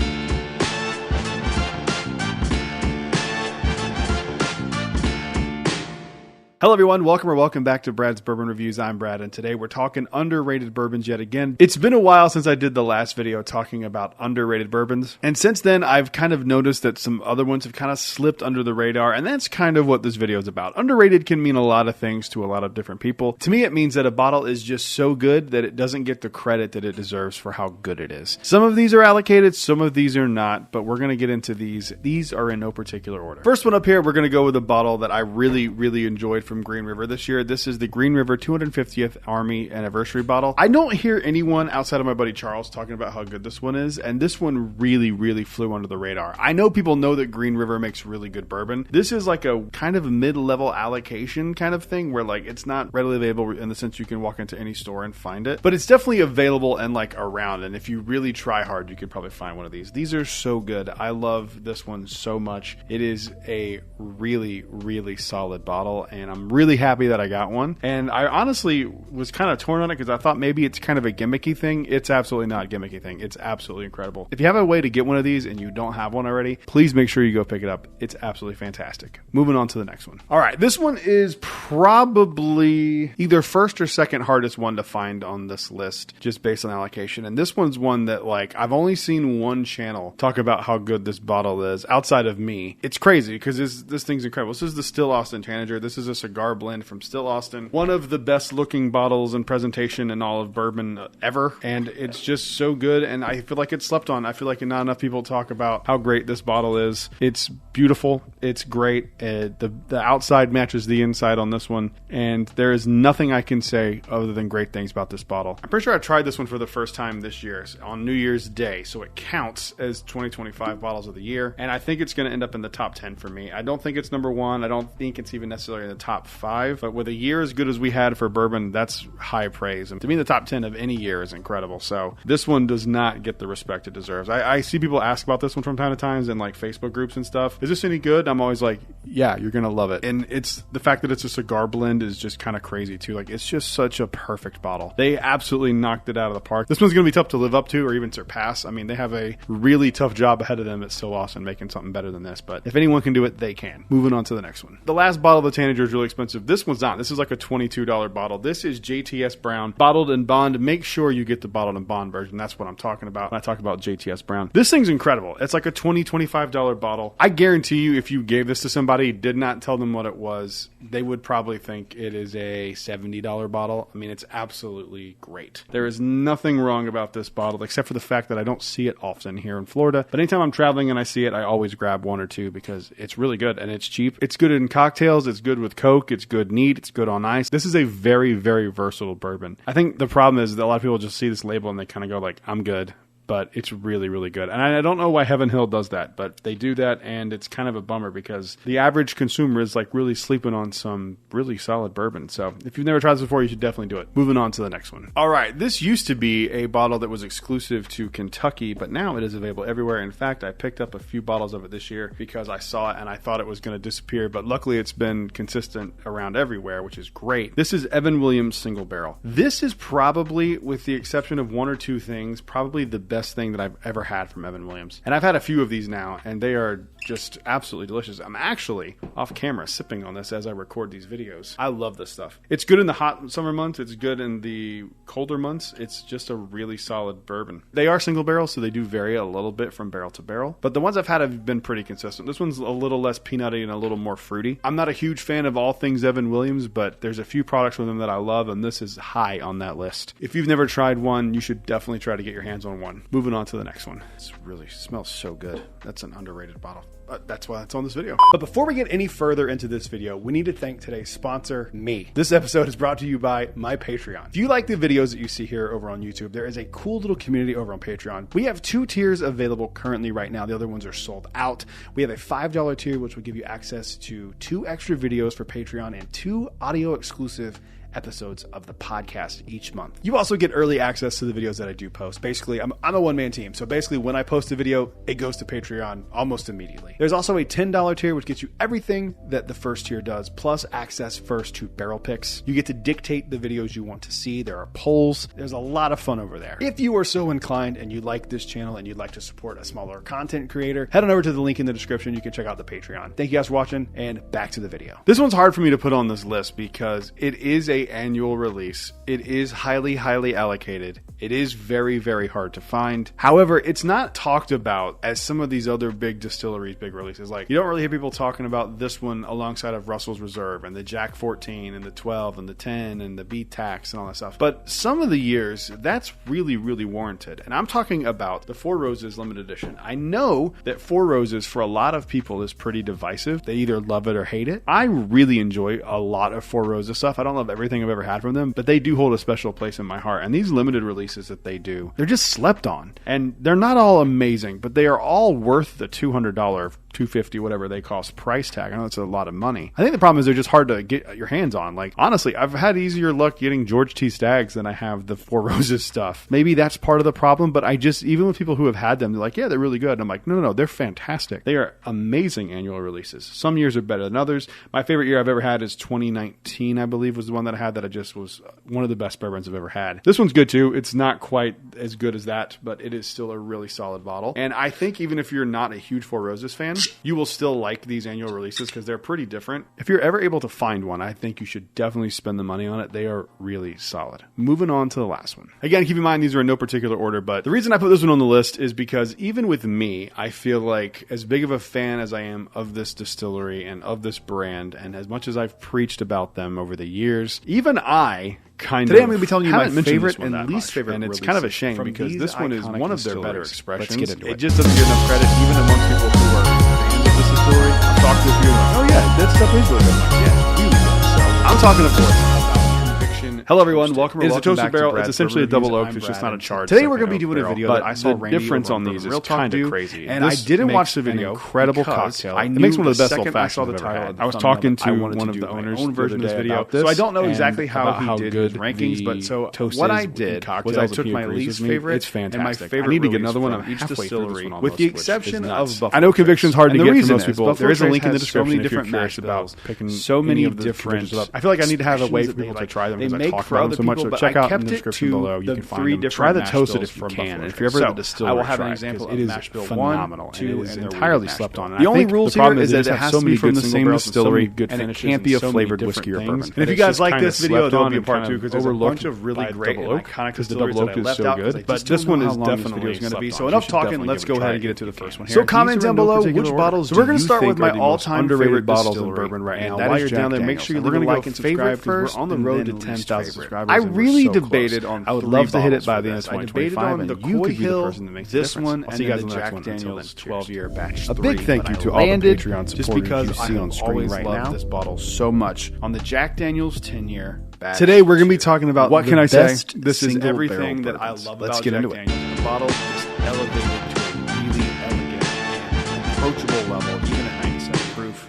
Hello everyone, welcome back to Brad's Bourbon Reviews. I'm Brad, and today we're talking underrated bourbons yet again. It's been a while since I did the last video talking about underrated bourbons, and since then I've kind of noticed that some other ones have kind of slipped under the radar, and that's kind of what this video is about. Underrated can mean a lot of things to a lot of different people. To me, it means that a bottle is just so good that it doesn't get the credit that it deserves for how good it is. Some of these are allocated, some of these are not, but we're going to get into these. These are in no particular order. First one up here, we're going to go with a bottle that I really enjoyed from Green River this year. This is the Green River 250th Army Anniversary bottle. I don't hear anyone outside of my buddy Charles talking about how good this one is, and this one really flew under the radar. I know people know that Green River makes really good bourbon. This is like a kind of mid-level allocation kind of thing where like it's not readily available in the sense you can walk into any store and find it, but it's definitely available and like around, and if you really try hard, you could probably find one of these. These are so good. I love this one so much. It is a really solid bottle, and I'm really happy that I got one. And I honestly was kind of torn on it because I thought maybe it's kind of a gimmicky thing. It's absolutely not a gimmicky thing. It's absolutely incredible. If you have a way to get one of these and you don't have one already, please make sure you go pick it up. It's absolutely fantastic. Moving on to the next one. All right, this one is probably either first or second hardest one to find on this list just based on allocation. And this one's one that like I've only seen one channel talk about how good this bottle is outside of me. It's crazy because this thing's incredible. This is the Still Austin Tanager. This is a cigar blend from Still Austin. One of the best looking bottles and presentation in all of bourbon ever. And it's just so good. And I feel like it's slept on. I feel like not enough people talk about how great this bottle is. It's beautiful. It's great. The outside matches the inside on this one. And there is nothing I can say other than great things about this bottle. I'm pretty sure I tried this one for the first time this year on New Year's Day. So it counts as 2025 bottles of the year. And I think it's going to end up in the top 10 for me. I don't think it's number 1. I don't think it's even necessarily in the top 5. But with a year as good as we had for bourbon, that's high praise. And to me, the top 10 of any year is incredible. So this one does not get the respect it deserves. I see people ask about this one from time to time in like Facebook groups and stuff. Is this any good? I'm always like, yeah, you're going to love it. And it's the fact that it's a cigar blend is just kind of crazy too. Like it's just such a perfect bottle. They absolutely knocked it out of the park. This one's going to be tough to live up to or even surpass. I mean, they have a really tough job ahead of them at Still Austin making something better than this. But if anyone can do it, they can. Moving on to the next one. The last bottle of the Tanager is really expensive. This one's not. This is like a $22 bottle. This is JTS Brown, bottled in bond. Make sure you get the bottled in bond version. That's what I'm talking about when I talk about JTS Brown. This thing's incredible. It's like a $25 bottle. I guarantee you, if you gave this to somebody, did not tell them what it was, they would probably think it is a $70 bottle. I mean, it's absolutely great. There is nothing wrong about this bottle, except for the fact that I don't see it often here in Florida. But anytime I'm traveling and I see it, I always grab one or two because it's really good and it's cheap. It's good in cocktails. It's good with Coke. It's good neat. It's good on ice. This is a very versatile bourbon. I think the problem is that a lot of people just see this label and they kind of go like, I'm good. But it's really good. And I don't know why Heaven Hill does that, but they do that, and it's kind of a bummer because the average consumer is like really sleeping on some really solid bourbon. So if you've never tried this before, you should definitely do it. Moving on to the next one. All right, this used to be a bottle that was exclusive to Kentucky, but now it is available everywhere. In fact, I picked up a few bottles of it this year because I saw it and I thought it was going to disappear, but luckily it's been consistent around everywhere, which is great. This is Evan Williams Single Barrel. This is probably, with the exception of one or two things, probably the best thing that I've ever had from Evan Williams. And I've had a few of these now, and they are just absolutely delicious. I'm actually off camera sipping on this as I record these videos. I love this stuff. It's good in the hot summer months. It's good in the colder months. It's just a really solid bourbon. They are single barrel, so they do vary a little bit from barrel to barrel. But the ones I've had have been pretty consistent. This one's a little less peanutty and a little more fruity. I'm not a huge fan of all things Evan Williams, but there's a few products from them that I love, and this is high on that list. If you've never tried one, you should definitely try to get your hands on one. Moving on to the next one. It really smells so good. That's an underrated bottle. That's why it's on this video. But before we get any further into this video, we need to thank today's sponsor, me. This episode is brought to you by my Patreon. If you like the videos that you see here over on YouTube, there is a cool little community over on Patreon. We have 2 tiers available currently right now. The other ones are sold out. We have a $5 tier, which will give you access to 2 extra videos for Patreon and 2 audio exclusive episodes of the podcast each month. You also get early access to the videos that I do post. Basically, I'm a one-man team. So basically, when I post a video, it goes to Patreon almost immediately. There's also a $10 tier, which gets you everything that the first tier does, plus access first to barrel picks. You get to dictate the videos you want to see. There are polls. There's a lot of fun over there. If you are so inclined and you like this channel and you'd like to support a smaller content creator, head on over to the link in the description. You can check out the Patreon. Thank you guys for watching, and back to the video. This one's hard for me to put on this list because it is a annual release. It is highly allocated. It is very hard to find. However, it's not talked about as some of these other big distilleries, big releases. Like, you don't really hear people talking about this one alongside of Russell's Reserve and the Jack 14 and the 12 and the 10 and the Beat Tax and all that stuff. But some of the years, that's really warranted. And I'm talking about the Four Roses limited edition. I know that Four Roses for a lot of people is pretty divisive. They either love it or hate it. I really enjoy a lot of Four Roses stuff. I don't love everything I've ever had from them, but they do hold a special place in my heart. And these limited releases that they do, they're just slept on. And they're not all amazing, but they are all worth the $200, $250, whatever they cost price tag. I know it's a lot of money. I think the problem is they're just hard to get your hands on. Like, honestly, I've had easier luck getting George T. Staggs than I have the Four Roses stuff. Maybe that's part of the problem, but I just, even with people who have had them, they're like, yeah, they're really good. And I'm like, no, they're fantastic. They are amazing annual releases. Some years are better than others. My favorite year I've ever had is 2019, I believe, was the one that I had that I just was one of the best bourbons I've ever had. This one's good too. It's not quite as good as that, but it is still a really solid bottle. And I think even if you're not a huge Four Roses fan, you will still like these annual releases because they're pretty different. If you're ever able to find one, I think you should definitely spend the money on it. They are really solid. Moving on to the last one. Again, keep in mind these are in no particular order, but the reason I put this one on the list is because even with me, I feel like as big of a fan as I am of this distillery and of this brand, and as much as I've preached about them over the years, even I Today I'm going to be telling you my favorite and least favorite, and it's kind of a shame because this one is one of their better expressions. Let's get into it. It just doesn't get enough credit, even amongst people who are fans of this distillery. I've talked to a few of them. Oh yeah, that stuff is really good. I'm like, yeah, it's really good. So I'm talking, of course, about Conviction. Hello everyone, welcome. It's a toasted barrel. It's essentially a double oak. It's just not a charred. Today we're going to be doing a video that I saw Randy. The difference on these is kind of crazy. And I didn't watch the video. Incredible cocktail. It makes one of the best old fashions I've ever had. I was talking to one of the owners own version of this video, so I don't know exactly how he did his rankings. But so what I did was I took my least favorite. It's fantastic. And my favorite. I need to get another one of each distillery, with the exception of Buffalo. I know Conviction's hard to get for most people. There is a link in the description if you're curious about picking so many different. I feel like I need to have a way for people to try them because I talk about them so much. So check out in the description below. You can find them. Try the toasted if you can. And if you're ever at the distillery, I will have an example of mash bill phenomenal. 1, 2, and it is entirely slept on. The only rules here is that it has to be from the same distillery, and it can't be a flavored whiskey or bourbon. And if you guys like this video, there'll be a part 2 because there's a bunch of really great and iconic distilleries that I left out. But this one is definitely going to be. So enough talking. Let's go ahead and get into the first one here. So comment down below which bottles. So we're going to start with my all-time favorite bottles of bourbon right now. And while you're down there, make sure you leave a like and subscribe because we're on the road to 10,000 subscribers. I really debated on. I would love to hit it by the end of 2025, and you could be the person that makes this one. I'll see you guys on the Jack Daniel's 12-year batch. A big thank you to all the Patreon supporters just because you see on screen right now. This bottle so much on the Jack Daniel's 10-year batch. Today we're going to be talking about what can I say? This is everything that I love about Jack Daniel's. The bottle is elevated to a really elegant and approachable level, even at 97 proof.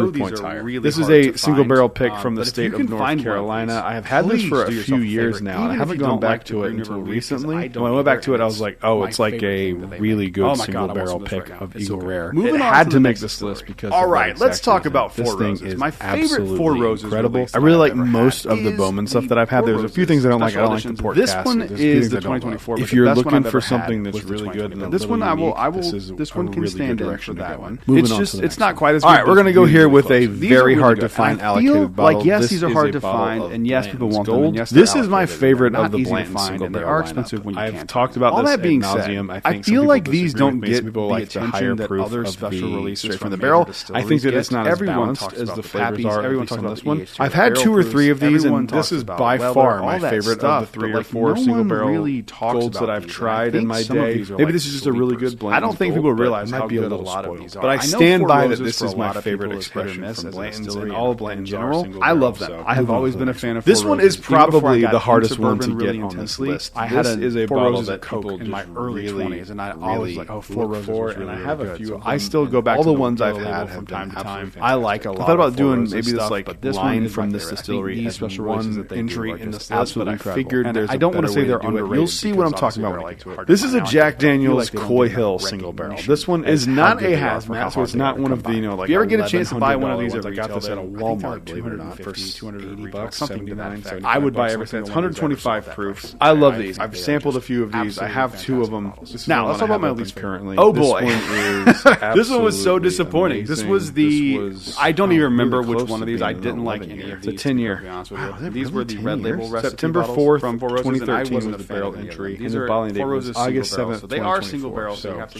know proof these points are higher. really This is hard a to single find, barrel pick from the but if state you of can North find one of Carolina. these, I have had this please for a do yourself few a years favor. now. Even I if haven't you gone don't back like the to it Green until River Leaf, 'cause recently. I don't When I went back either, to it, I and was like, it's oh, my it's like favorite a thing that they really make. good Oh my single God, I'm barrel watching this pick right now. of It's so Eagle good. Rare. Moving It on had to to the make next this list story. because All of that right, let's exact talk reason. about This Four thing Roses. is My favorite absolutely Four Roses incredible. release I really that like I've ever most had of the is Bowman stuff the that I've had. Four There's a few Roses things I don't like. I special don't like the editions. port This cast. one There's a few is things the I don't love. 2024, but If the you're best one looking I've for ever something had that's was the really good and a 2024. This one little I unique, will this one a can really stand good in direction for to that go one. in. Moving It's on just to the it's next not one. quite as All good. right, we're but gonna go really, here really with close. a These are very really hard good. to find And I allocated feel bottle. like yes, This these are is hard a to bottle find, of and yes, people Blanton's want them, and Gold. yes, they're This is my allocated. favorite They're of the not easy to Blanton find, single and they barrel are lineup. expensive when you I've can't. talked about All this that being ad said, nauseum. I I think some feel people like these disagree with don't me. Some get people the like the higher attention that proof other of special the releases straight from the major barrel. I distilleries think that get. it's not as Everyone balanced talks as about the the flavors Pappies, are. everyone At least talks on about this the one. EH2 I've had barrel 2 or proofs. 3 of these, Everyone and this talks is about by Weller, far all my that favorite stuff, of the 3 but, or like, 4 no single one barrel really talks golds that about I've these, and I tried in think my some of day. these are Maybe like this is just a really sleepers. good blend. I don't think people realize how might be a good a little lot of spoiled. these are. But I I know stand Four by that Roses this for is a my lot of favorite people is hit or expression miss from as a Blanton's distillery, and all and Blanton in Blanton's are general. single I love barrel, them. so I have moving on always to been the a next fan one. of This Four one Roses. is probably Even before I got the hardest into one to bourbon get really on this intensely. list. I had This is a Four bottle Roses that at Coke people in my just early really, 20s, and I really always like, oh, Four look Roses for, was and really, I have really a good. few of I them, still and go back all to the the ones I've Yellow had Label have from been time to time. absolutely I like a fantastic. lot. I thought about of Four doing Roses maybe this stuff, like but this line one is from my this favorite. I think distillery these has special releases one that they do entry are in just this list, but I absolutely incredible. figured And there's I a don't want better to say way they're to do it. underrated. You'll see what I'm because talking obviously about they're, when I like, get to it. hard to This is a find. Jack I feel Daniel's like they don't Coy get Hill enough single barrel. recognition This one as is how not good a they are for how hazmat, so hard it's they not are one to of the, come by. like, If you ever get a chance to buy one of $1,100 these ones. at I got this at a retail, Walmart, believe it or not, for 280 $280, something to that 79 effect. I would buy $75 every single something one. like that. 125 proof. That's I love I these. think I've they are sampled a just few of these. I absolutely have 2 of them. fantastic bottles. This is Now, the let's one talk I about my have least open favorite. currently. Oh, This boy. one is This one was so absolutely disappointing. This amazing. was the. was, I don't even remember really which close one of to these. being I an didn't like 11 any year. of It's a these. 10 to year. be honest with Wow, you. is it These really were the 10 red label years? recipe September bottles 4th, from Four Roses, and I 2013 wasn't was a the fan barrel of any of them. entry, These and the are bottling date Four was Roses August single 7th, barrels, so they are single 2024. barrels. So you have to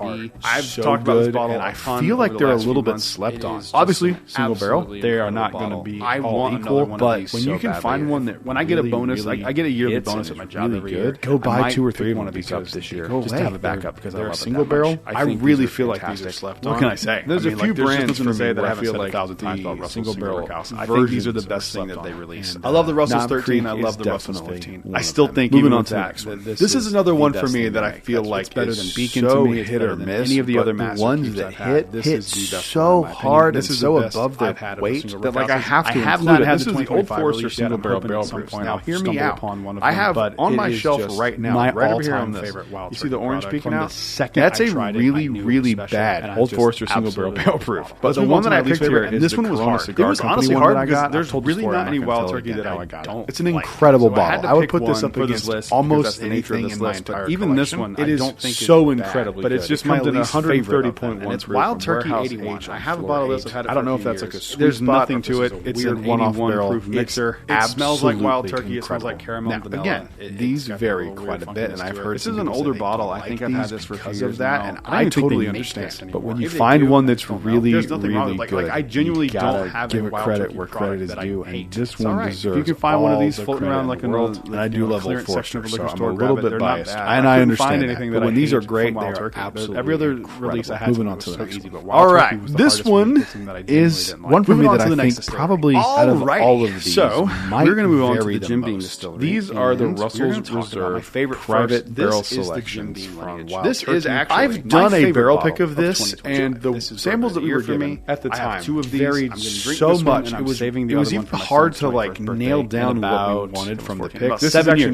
are I've so talked about this good, bottle and a I ton feel over like the they're a last little few bit months. slept It on. is just Obviously, an single barrel, absolutely they are not incredible going to bottle. be I all want another equal. one of But these when so you can badly. find one that when I get a bonus, I get a yearly bonus at my job every year. Go I buy might 2 or pick 3 one of these because up this year, go just to away. have a backup because I They're love a it single that barrel. much. I think really these are feel like these are fantastic. slept What on. can I say? There's I a mean, few like, there's just brands nothing for to say me that where I I haven't feel said like 1,000 times about the Russell's single Single barrel. Barrel. I think these are the best thing that they released. I love the Russell's Knob 13. Creek I love the is Russell's definitely 15. one I of still them. think Moving even on with to the that, next one. this is another the one for best me thing that I they make. feel It's like better is than Beacon so to me. It's hit better or than miss. any of the but other the Master ones Cubes that I've had. hit This hit is the best so one, in my opinion. hard This and is so the best above their I've had of a weight single that barrel like I have to I have include not it. had This the is the old 2025 Forester release yet. single I'm barrel hoping barrel at some proof. point Now I'll hear me stumble out. upon one of I them, have but on it my is shelf just right now, my right over here all-time on this. favorite Wild You see the Turkey orange product. peeking From the out? second That's I a tried it, I really, knew it was really special, bad and I Old just Forester single barrel absolutely barrel love proof. it. But Let's the move one on to that my I least picked here, favorite, and is this the one was Corona hard. Cigar It was Company honestly one hard that I because got. there's I told this really story not on any my Wild Until Turkey Again that how I I got it. don't. It's an like. incredible So I had bottle. to I would pick put this one up for against this list almost because that's the nature of anything this in my list, but entire even this collection. one, It I is don't think so is bad, incredibly but good. it's just It my comes in least favorite of them, 130.1 and it's proof Wild from Turkey Warehouse 81. aged I on have a floor bottle of this. aged. I've had it I don't for know a if few that's like a years. sweet There's spot nothing or to if it. it's It's a an weird one-off 81 barrel. proof mixer. It smells like Wild Absolutely Turkey. It smells like caramel Now, and vanilla. again, these vary quite a bit, and I've heard this is an older bottle. I think I've had this for a few because years of that, now. and I I don't think totally they make understand. this But anymore. when you If they find do, one I that's just don't know. really, There's nothing wrong really with good, I genuinely you gotta don't have give a it Wild credit Turkey where product credit is that I due, hate. and this It's all one right. deserves If you can find one of all these the floating credit around in like the an world, old, and I do love Old clearance section Forester, of a liquor so I'm store, a little bit they're not biased, bad. and I I couldn't find understand anything that. that But when I these are hate great, from they Wild are Turkey. absolutely Every other incredible. release I had Moving from on it to was the so next easy, one. but All Wild right, Turkey was the this hardest one one to fix that I genuinely is didn't like. one for me Moving on that to the I next think distillery. probably out of Alrighty. all of these, So, might we're going to move on to vary the Jim Beam most. Distillery. These are the and Russell's we're gonna talk about Reserve my favorite private first. barrel This is the Jim selections Beam from lineage. Wild This Turkey. is actually I've my done a favorite barrel bottle pick of this, 2022. and the This is samples that Bourbon we of were the year given for me. at the I have time 2 of these. varied I'm gonna drink so this one, much. and It I'm was saving the it was other even one for my hard son's to like 21st nail birthday down in what we about wanted from the 14 pick. about This is 7 actually years.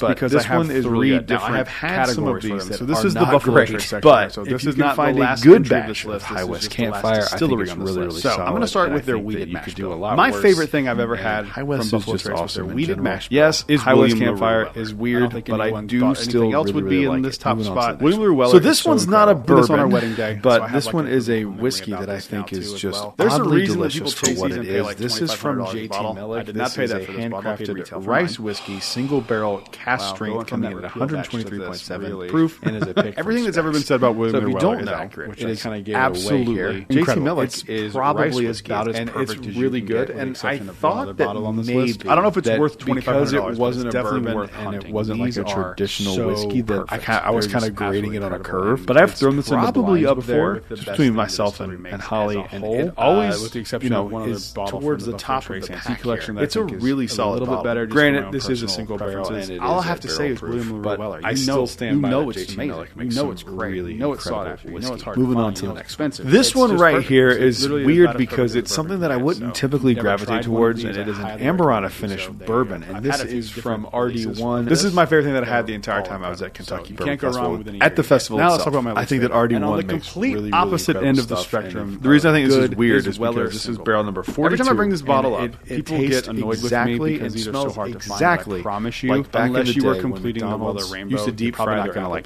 but because this I have one is 3 really good. Now, different I have had some of categories these. for them So that this are is the not Buffalo great, Trace section. but So if this you is can not find the a last good entry of batch this list. of This High is West just the last Campfire, I distillery think it's on this really, list. really So I'm going to solid, start and with I their think weeded that you mash could do bill. a lot My worse. favorite thing I've ever And had High West from is Buffalo just Trace was awesome their in weeded general. mash bill. Yes, Is High William West Campfire Campfire is is weird, weird, but I anyone do thought still anything else really, would really be in like this it. top Moving on to spot. the next one. William So this one's not a bourbon. bourbon. This on our wedding day, But this one is a whiskey that I think is just There's a oddly reason that people delicious for chase what these it and pay is. like This is from $2,500 a JT bottle. Millick. I did not This pay is that a for this bottle. I paid retail handcrafted for rice mine. whiskey, single barrel cast Wow, strength going from coming in that at repeal batch to this 123.7 really- proof and is a pick. Everything that's ever been said about William So if you Llewellyn don't is know, accurate, which it I is kind of gave absolutely it away here. incredible. JT Millick It's is probably rice about whiskey, as and perfect it's as you really can good. get, with And the I exception of thought one other that bottle on this maybe list. I don't know if it's that worth because $2,500, it but wasn't it's a definitely bourbon worth and hunting. it wasn't like These a are traditional so whiskey that perfect. I was They're kind just of grading it on a absolutely curve. incredible. But I've It's thrown this in the probably blinds up before, there just between between myself myself and and Holly, Holly, and and it it always, always, with the exception of one other is bottle towards from the the top Buffalo of the Trace pack Antique collection. here. It's a I think really is solid a little bit bottle. better. just Granted, from my this own is a personal single barrel, preferences. and All I is have a to barrel say is proof, William but Llewellyn. I You still know- stand you by know that it's JT amazing. Millick You makes know some it's great. really You know it's sought incredible after. You know whiskey. it's hard Moving to on find. to You the know next. it's expensive. This It's one just right perfect. here It's is literally weird about as because perfect it's as something bourbon that I gets, wouldn't so typically never gravitate tried one of towards, these. and it is I an highly recommend Amberana it. finished So there you bourbon, go. and I've this had a few is different from RD1. releases. This is my favorite thing that I had They're the entire all time I was at incredible. Kentucky So you Bourbon can't go wrong Festival. with any At the of festival these. Now let's itself, talk about my I think that least favorite. RD1 And on the makes complete really, really opposite incredible end of the stuff, and spectrum, the reason I think this is good weird is is Weller because this is single. barrel number 42. Every time I bring this bottle and up, it people tastes get annoyed with me exactly because and these are so smells hard to find. exactly But I promise you, like back in unless the you were day when completing the Weller McDonald's Rainbow, used to deep you're probably fry not their gonna apple like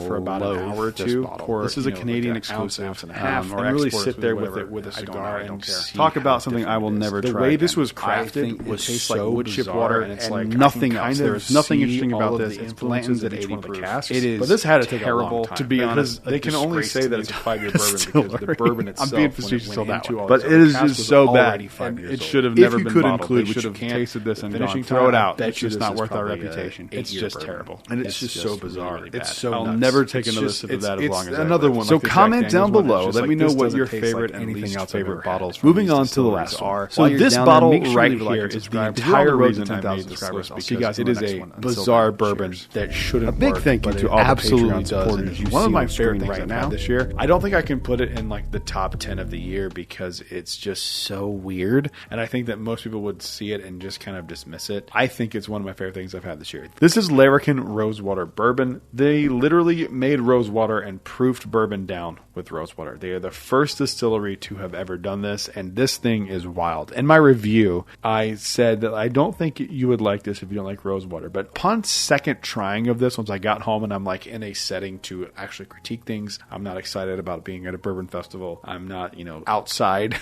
for about an hour or two. This is a Canadian exclusive, ounce and a half, and really sit there with it with a cigar and talk about something I will never try. The way this was crafted, it tastes like wood chip water, and it's like nothing else. There's nothing interesting about this. It's blantoned at 80 proof. It is, but this had to take a long time. To be honest, they can only say that it's a 5-year bourbon because the bourbon itself. I'm being facetious till that one, but it is just so bad. It should have never been bottled. We should have tasted this and gone, throw it out. It's just not worth our reputation. It's just terrible, and it's just so bizarre. It's so. I'll never take another sip of that as long as another one. So comment down below. Let me know what your favorite and anything else favorite bottles. Moving on to the last one. So this bottle right here is the entire reason I made this list because it is a bizarre bourbon that shouldn't. A big thank you to all the Patreon supporters. One of my favorite things I've had this year. I don't think I can put it in like the top 10 of the year because it's just so weird, and I think that most people would see it and just kind of dismiss it. I think it's one of my favorite things I've had this year. This is Larrikin Rosewater Bourbon. They literally made rosewater and proofed bourbon down with rosewater. They are the first distillery to have ever done this, and this thing is wild. In my review, I said that I don't think you would like this if you don't like rosewater, but upon second trying of this, once I got home and I'm like in a setting to actually critique things, I'm not excited about being at a bourbon festival. I'm not, outside.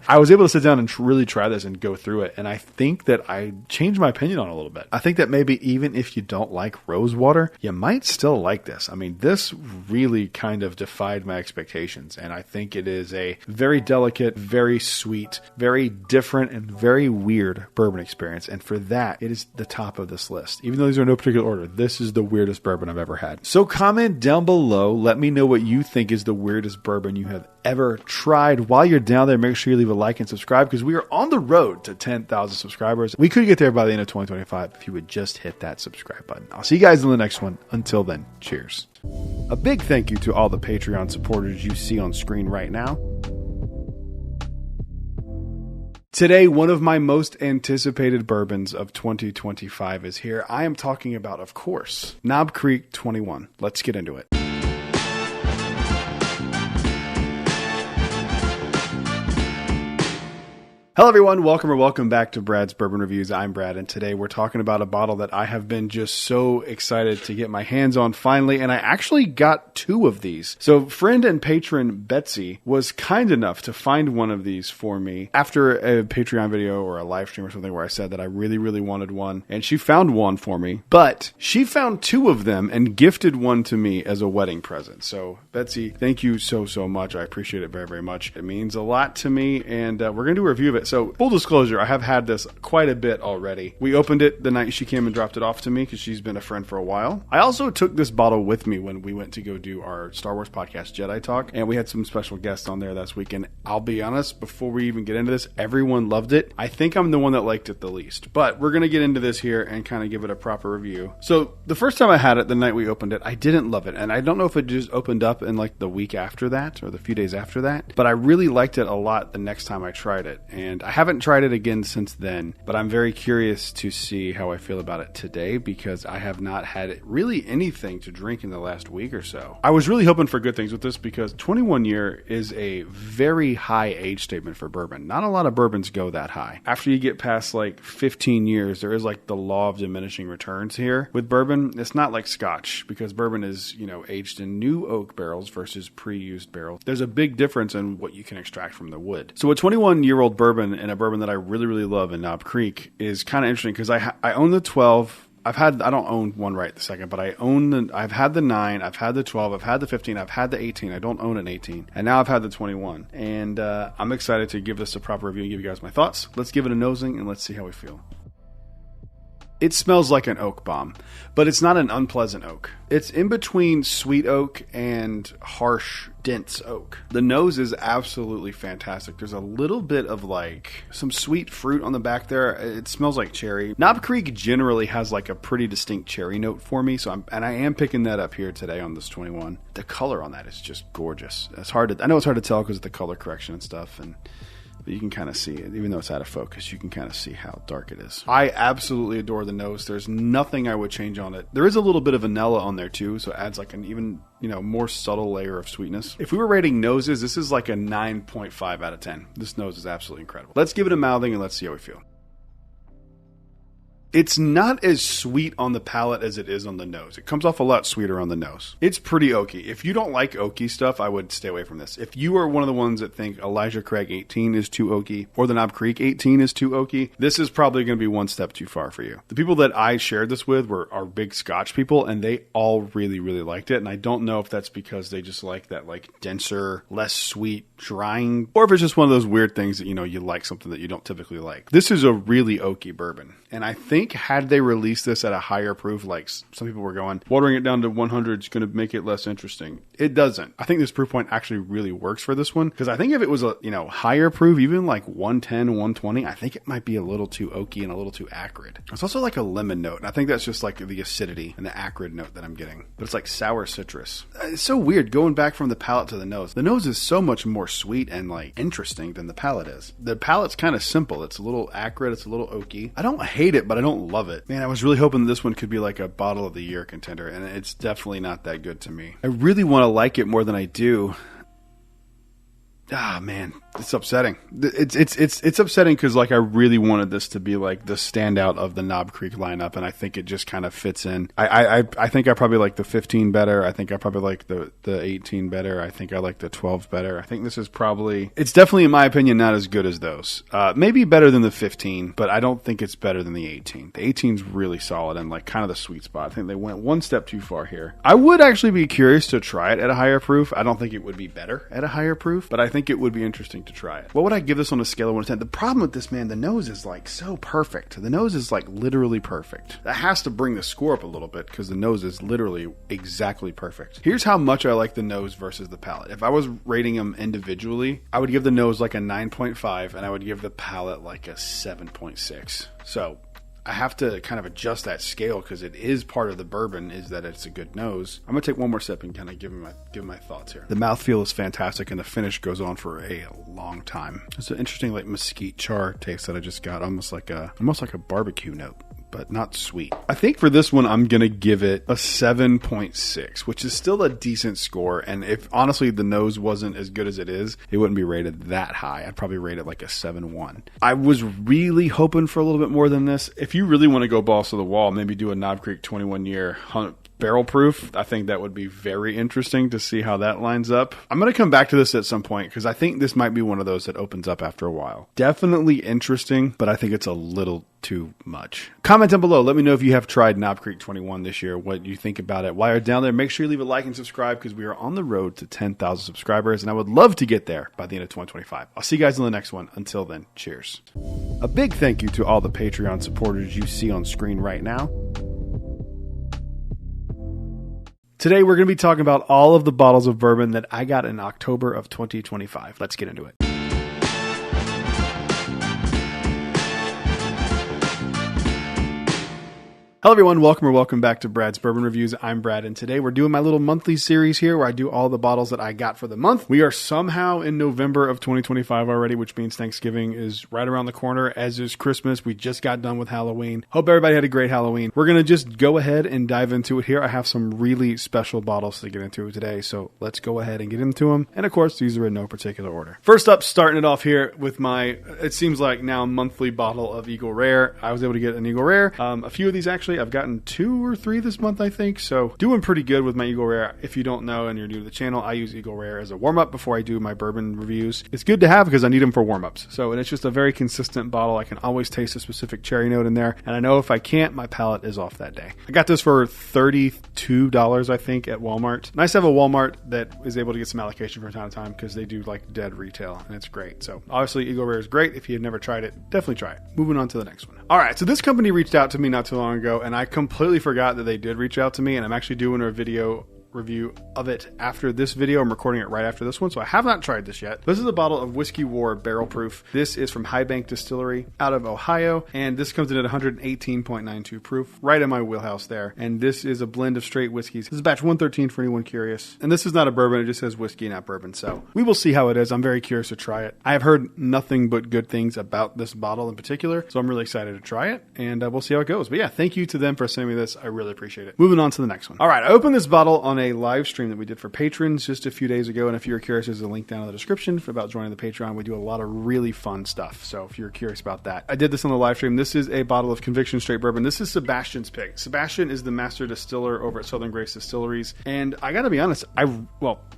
I was able to sit down and really try this and go through it, and I think that I changed my opinion on it a little bit. I think that maybe even if you don't like rosewater, you might still like this. I mean, this really kind of defied my expectations, and I think it is a very delicate, very sweet, very different, and very weird bourbon experience, and for that, it is the top of this list. Even though these are in no particular order, this is the weirdest bourbon I've ever had. So comment down below, let me know what you think is the weirdest bourbon you have ever tried. While you're down there, make sure you leave a like and subscribe because we are on the road to 10,000 subscribers. We could get there by the end of 2025 if you would just hit that subscribe button. I'll see you guys in the next one. Until then, cheers. A big thank you to all the Patreon supporters you see on screen right now. Today, one of my most anticipated bourbons of 2025 is here. I am talking about, of course, Knob Creek 21. Let's get into it. Hello everyone, welcome back to Brad's Bourbon Reviews. I'm Brad, and today we're talking about a bottle that I have been just so excited to get my hands on finally, and I actually got 2 of these. So friend and patron Betsy was kind enough to find one of these for me after a Patreon video or a live stream or something where I said that I really wanted one, and she found one for me, but she found 2 of them and gifted one to me as a wedding present. So Betsy, thank you so much. I appreciate it very much. It means a lot to me, and we're going to do a review of it. So full disclosure, I have had this quite a bit already. We opened it the night she came and dropped it off to me because she's been a friend for a while. I also took this bottle with me when we went to go do our Star Wars podcast Jedi Talk, and we had some special guests on there this week. And I'll be honest, before we even get into this, everyone loved it. I think I'm the one that liked it the least, but we're going to get into this here and kind of give it a proper review. So the first time I had it, the night we opened it, I didn't love it. And I don't know if it just opened up in like the week after that or the few days after that, but I really liked it a lot the next time I tried it. And I haven't tried it again since then, but I'm very curious to see how I feel about it today because I have not had really anything to drink in the last week or so. I was really hoping for good things with this because 21 year is a very high age statement for bourbon. Not a lot of bourbons go that high. After you get past like 15 years, there is like the law of diminishing returns here. With bourbon, it's not like Scotch because bourbon is, aged in new oak barrels versus pre-used barrels. There's a big difference in what you can extract from the wood. So a 21-year-old bourbon and a bourbon that I really love in Knob Creek is kind of interesting because I own the 12. I don't own one right this second, but I've had the 9, I've had the 12, I've had the 15, I've had the 18. I don't own an 18, and now I've had the 21. And I'm excited to give this a proper review and give you guys my thoughts. Let's give it a nosing and let's see how we feel. It smells like an oak bomb, but it's not an unpleasant oak. It's in between sweet oak and harsh, dense oak. The nose is absolutely fantastic. There's a little bit of like some sweet fruit on the back there. It smells like cherry. Knob Creek generally has like a pretty distinct cherry note for me, I am picking that up here today on this 21. The color on that is just gorgeous. I know it's hard to tell because of the color correction and stuff, but you can kind of see it. Even though it's out of focus, you can kind of see how dark it is. I absolutely adore the nose. There's nothing I would change on it. There is a little bit of vanilla on there too, so it adds like an even, more subtle layer of sweetness. If we were rating noses, this is like a 9.5 out of 10. This nose is absolutely incredible. Let's give it a mouthing and let's see how we feel. It's not as sweet on the palate as it is on the nose. It comes off a lot sweeter on the nose. It's pretty oaky. If you don't like oaky stuff, I would stay away from this. If you are one of the ones that think Elijah Craig 18 is too oaky or the Knob Creek 18 is too oaky, this is probably going to be one step too far for you. The people that I shared this with are big Scotch people, and they all really liked it. And I don't know if that's because they just like that like denser, less sweet, drying, or if it's just one of those weird things that, you like something that you don't typically like. This is a really oaky bourbon. And I think had they released this at a higher proof, like some people were going, watering it down to 100 is going to make it less interesting. It doesn't. I think this proof point actually really works for this one because I think if it was a higher proof, even like 110, 120, I think it might be a little too oaky and a little too acrid. It's also like a lemon note, and I think that's just like the acidity and the acrid note that I'm getting. But it's like sour citrus. It's so weird going back from the palate to the nose. The nose is so much more sweet and like interesting than the palate is. The palate's kind of simple. It's a little acrid. It's a little oaky. I don't hate it, but I don't love it. Man, I was really hoping this one could be like a bottle of the year contender, and it's definitely not that good to me. I really want to like it more than I do. Ah, man, it's upsetting. It's upsetting because like I really wanted this to be like the standout of the Knob Creek lineup, and I think it just kind of fits in. I think I probably like the 15 better. I think I probably like the 18 better. I think I like the 12 better. I think this is it's definitely, in my opinion, not as good as those. Maybe better than the 15, but I don't think it's better than the 18. The 18's really solid and like kind of the sweet spot. I think they went one step too far here. I would actually be curious to try it at a higher proof. I don't think it would be better at a higher proof, but I think it would be interesting interesting to try it. What would I give this on a scale of 1 to 10? The problem with this, man, the nose is like so perfect. The nose is like literally perfect. That has to bring the score up a little bit because the nose is literally exactly perfect. Here's how much I like the nose versus the palate. If I was rating them individually, I would give the nose like a 9.5 and I would give the palate like a 7.6. So I have to kind of adjust that scale because it is part of the bourbon is that it's a good nose. I'm going to take one more sip and kind of give my thoughts here. The mouthfeel is fantastic and the finish goes on for a long time. It's an interesting like mesquite char taste that I just got, almost like a barbecue note, but not sweet. I think for this one, I'm going to give it a 7.6, which is still a decent score. And if honestly the nose wasn't as good as it is, it wouldn't be rated that high. I'd probably rate it like a 7.1. I was really hoping for a little bit more than this. If you really want to go balls to the wall, maybe do a Knob Creek 21 year barrel proof. I think that would be very interesting to see how that lines up. I'm going to come back to this at some point because I think this might be one of those that opens up after a while. Definitely interesting, but I think it's a little too much. Comment down below. Let me know if you have tried Knob Creek 21 this year, what you think about it. While you're down there, make sure you leave a like and subscribe because we are on the road to 10,000 subscribers and I would love to get there by the end of 2025. I'll see you guys in the next one. Until then, cheers. A big thank you to all the Patreon supporters you see on screen right now. Today, we're going to be talking about all of the bottles of bourbon that I got in October of 2025. Let's get into it. Hello everyone, welcome back to Brad's Bourbon Reviews. I'm Brad, and today we're doing my little monthly series here where I do all the bottles that I got for the month. We are somehow in November of 2025 already, which means Thanksgiving is right around the corner, as is Christmas. We just got done with Halloween. Hope everybody had a great Halloween. We're going to just go ahead and dive into it here. I have some really special bottles to get into today, so let's go ahead and get into them. And of course, these are in no particular order. First up, starting it off here with my, it seems like now monthly bottle of Eagle Rare. I was able to get an Eagle Rare. A few of these actually. I've gotten 2 or 3 this month, I think. So doing pretty good with my Eagle Rare. If you don't know and you're new to the channel, I use Eagle Rare as a warm-up before I do my bourbon reviews. It's good to have because I need them for warm-ups. So, and it's just a very consistent bottle. I can always taste a specific cherry note in there. And I know if I can't, my palate is off that day. I got this for $32, I think, at Walmart. Nice to have a Walmart that is able to get some allocation from time to time because they do like dead retail and it's great. So obviously Eagle Rare is great. If you've never tried it, definitely try it. Moving on to the next one. All right. So this company reached out to me not too long ago and I completely forgot that they did reach out to me, and I'm actually doing a video review of it after this video. I'm recording it right after this one, so I have not tried this yet. This is a bottle of Whiskey War Barrel Proof. This is from High Bank Distillery out of Ohio, and this comes in at 118.92 proof, right in my wheelhouse there. And this is a blend of straight whiskeys. This is batch 113 for anyone curious. And this is not a bourbon, it just says whiskey, not bourbon. So we will see how it is. I'm very curious to try it. I have heard nothing but good things about this bottle in particular, so I'm really excited to try it, and we'll see how it goes. But yeah, thank you to them for sending me this. I really appreciate it. Moving on to the next one. All right, I opened this bottle on a live stream that we did for patrons just a few days ago, and if you're curious, there's a link down in the description about joining the Patreon. We do a lot of really fun stuff, so if you're curious about that, I did this on the live stream. This is a bottle of Conviction Straight Bourbon. This is Sebastian's pick. Sebastian is the master distiller over at Southern Grace Distilleries, and I gotta be honest,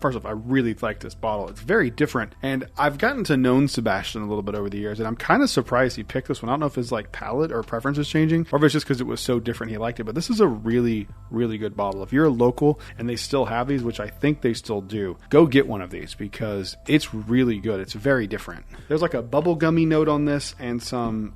first off, I really like this bottle. It's very different, and I've gotten to know Sebastian a little bit over the years, and I'm kind of surprised he picked this one. I don't know if his like palate or preference is changing, or if it's just because it was so different he liked it, but this is a really, really good bottle. If you're a local and they still have these, which I think they still do, go get one of these because it's really good. It's very different. There's like a bubblegummy note on this and some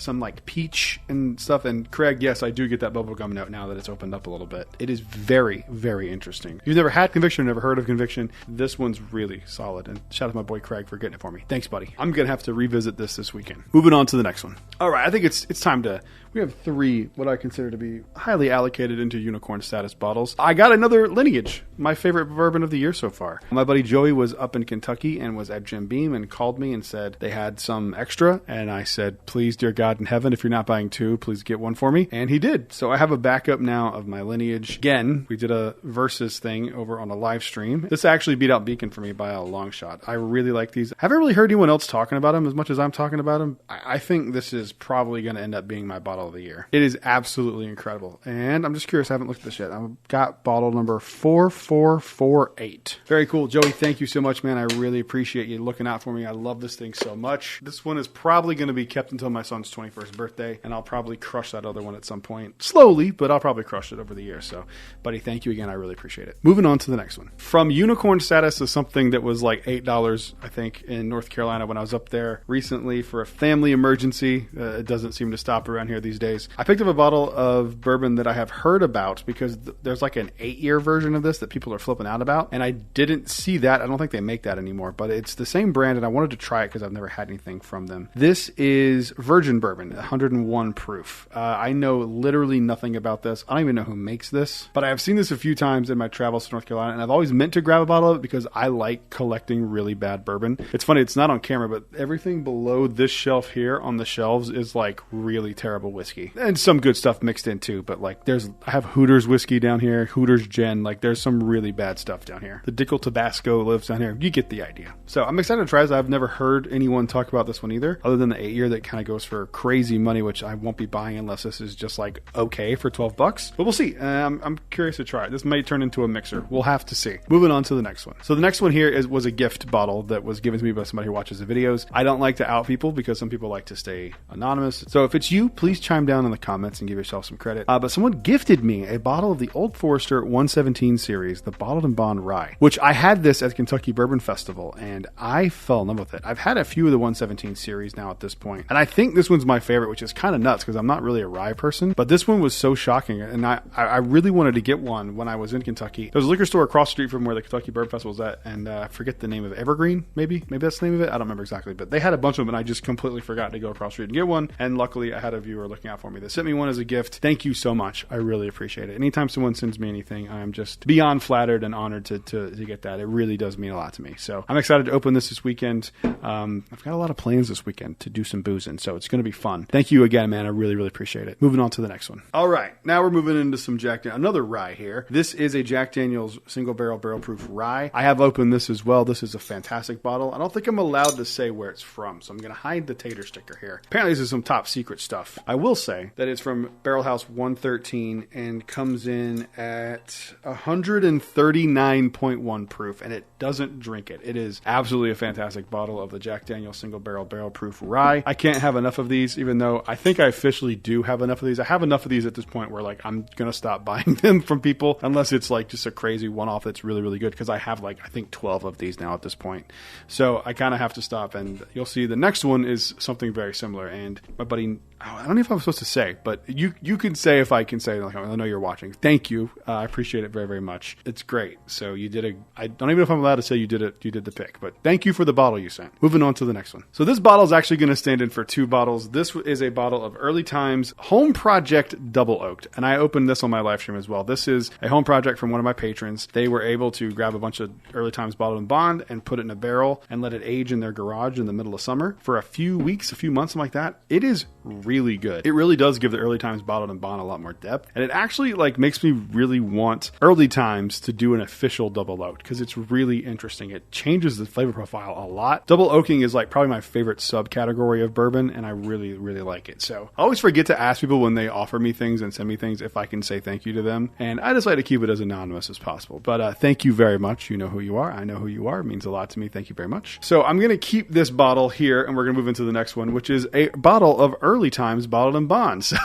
like peach and stuff. And Craig, yes, I do get that bubblegum note now that it's opened up a little bit. It is very, very interesting. If you've never had Conviction or never heard of Conviction, this one's really solid. And shout out to my boy Craig for getting it for me. Thanks, buddy. I'm going to have to revisit this weekend. Moving on to the next one. All right, I think it's time to... We have 3 what I consider to be highly allocated into unicorn status bottles. I got another Lineage, my favorite bourbon of the year so far. My buddy Joey was up in Kentucky and was at Jim Beam and called me and said they had some extra. And I said, please, dear God in heaven, if you're not buying 2, please get one for me. And he did. So I have a backup now of my Lineage. Again, we did a versus thing over on a live stream. This actually beat out Beacon for me by a long shot. I really like these. I haven't really heard anyone else talking about them as much as I'm talking about them. I think this is probably going to end up being my bottle bottle of the year. It is absolutely incredible. And I'm just curious, I haven't looked at this yet. I've got bottle number 4448. Very cool. Joey, thank you so much, man. I really appreciate you looking out for me. I love this thing so much. This one is probably going to be kept until my son's 21st birthday, and I'll probably crush that other one at some point. Slowly, but I'll probably crush it over the year. So, buddy, thank you again. I really appreciate it. Moving on to the next one. From unicorn status to something that was like $8, I think, in North Carolina when I was up there recently for a family emergency. It doesn't seem to stop around here these days. I picked up a bottle of bourbon that I have heard about because there's like an 8-year version of this that people are flipping out about, and I didn't see that. I don't think they make that anymore, but it's the same brand, and I wanted to try it because I've never had anything from them. This is Virgin Bourbon, 101 proof. I know literally nothing about this. I don't even know who makes this, but I have seen this a few times in my travels to North Carolina, and I've always meant to grab a bottle of it because I like collecting really bad bourbon. It's funny, it's not on camera, but everything below this shelf here on the shelves is like really terrible whiskey. And some good stuff mixed in too, but like I have Hooters whiskey down here, Hooters Gin, like there's some really bad stuff down here. The Dickel Tabasco lives down here. You get the idea. So I'm excited to try this. I've never heard anyone talk about this one either, other than the 8-year that kind of goes for crazy money, which I won't be buying unless this is just like okay for $12. But we'll see. I'm curious to try it. This may turn into a mixer. We'll have to see. Moving on to the next one. So the next one here was a gift bottle that was given to me by somebody who watches the videos. I don't like to out people because some people like to stay anonymous. So if it's you, please chime down in the comments and give yourself some credit. But someone gifted me a bottle of the Old Forester 117 series, the Bottled and Bond Rye, which I had this at Kentucky Bourbon Festival, and I fell in love with it. I've had a few of the 117 series now at this point, and I think this one's my favorite, which is kind of nuts because I'm not really a rye person, but this one was so shocking, and I really wanted to get one when I was in Kentucky. There was a liquor store across the street from where the Kentucky Bourbon Festival was at, and I forget the name of it. Evergreen, maybe that's the name of it. I don't remember exactly, but they had a bunch of them, and I just completely forgot to go across the street and get one, and luckily I had a viewer looking out for me that sent me one as a gift. Thank you so much. I really appreciate it. Anytime someone sends me anything, I'm just beyond flattered and honored to get that. It really does mean a lot to me. So I'm excited to open this weekend. I've got a lot of plans this weekend to do some boozing, so it's going to be fun. Thank you again, man. I really, really appreciate it. Moving on to the next one. All right, now we're moving into some another rye here. This is a Jack Daniel's single barrel proof rye. I have opened this as well. This is a fantastic bottle. I don't think I'm allowed to say where it's from, so I'm going to hide the tater sticker here. Apparently this is some top secret stuff. I will say that it's from Barrel House 113 and comes in at 139.1 proof, and it doesn't drink it. It is absolutely a fantastic bottle of the Jack Daniel's single barrel proof rye. I can't have enough of these, even though I think I officially do have enough of these. I have enough of these at this point where like I'm going to stop buying them from people unless it's like just a crazy one-off that's really, really good, because I have like I think 12 of these now at this point. So I kind of have to stop, and you'll see the next one is something very similar. And my buddy, I don't know if I'm supposed to say, but you can say if I can say, like, I know you're watching. Thank you. I appreciate it very, very much. It's great. So you did I don't even know if I'm allowed to say you did the pick, but thank you for the bottle you sent. Moving on to the next one. So this bottle is actually going to stand in for 2 bottles. This is a bottle of Early Times Home Project Double Oaked, and I opened this on my live stream as well. This is a home project from one of my patrons. They were able to grab a bunch of Early Times Bottled and Bond and put it in a barrel and let it age in their garage in the middle of summer for a few weeks, a few months, something like that. It is really good. It really does give the Early Times Bottled and Bond a lot more depth, and it actually like makes me really want Early Times to do an official double oaked because it's really interesting. It changes the flavor profile a lot. Double oaking is like probably my favorite subcategory of bourbon, and I really, really like it. So I always forget to ask people when they offer me things and send me things if I can say thank you to them, and I just like to keep it as anonymous as possible. But thank you very much. You know who you are. I know who you are. It means a lot to me. Thank you very much. So I'm going to keep this bottle here, and we're going to move into the next one, which is a bottle of Early Times Bottled and Bond. So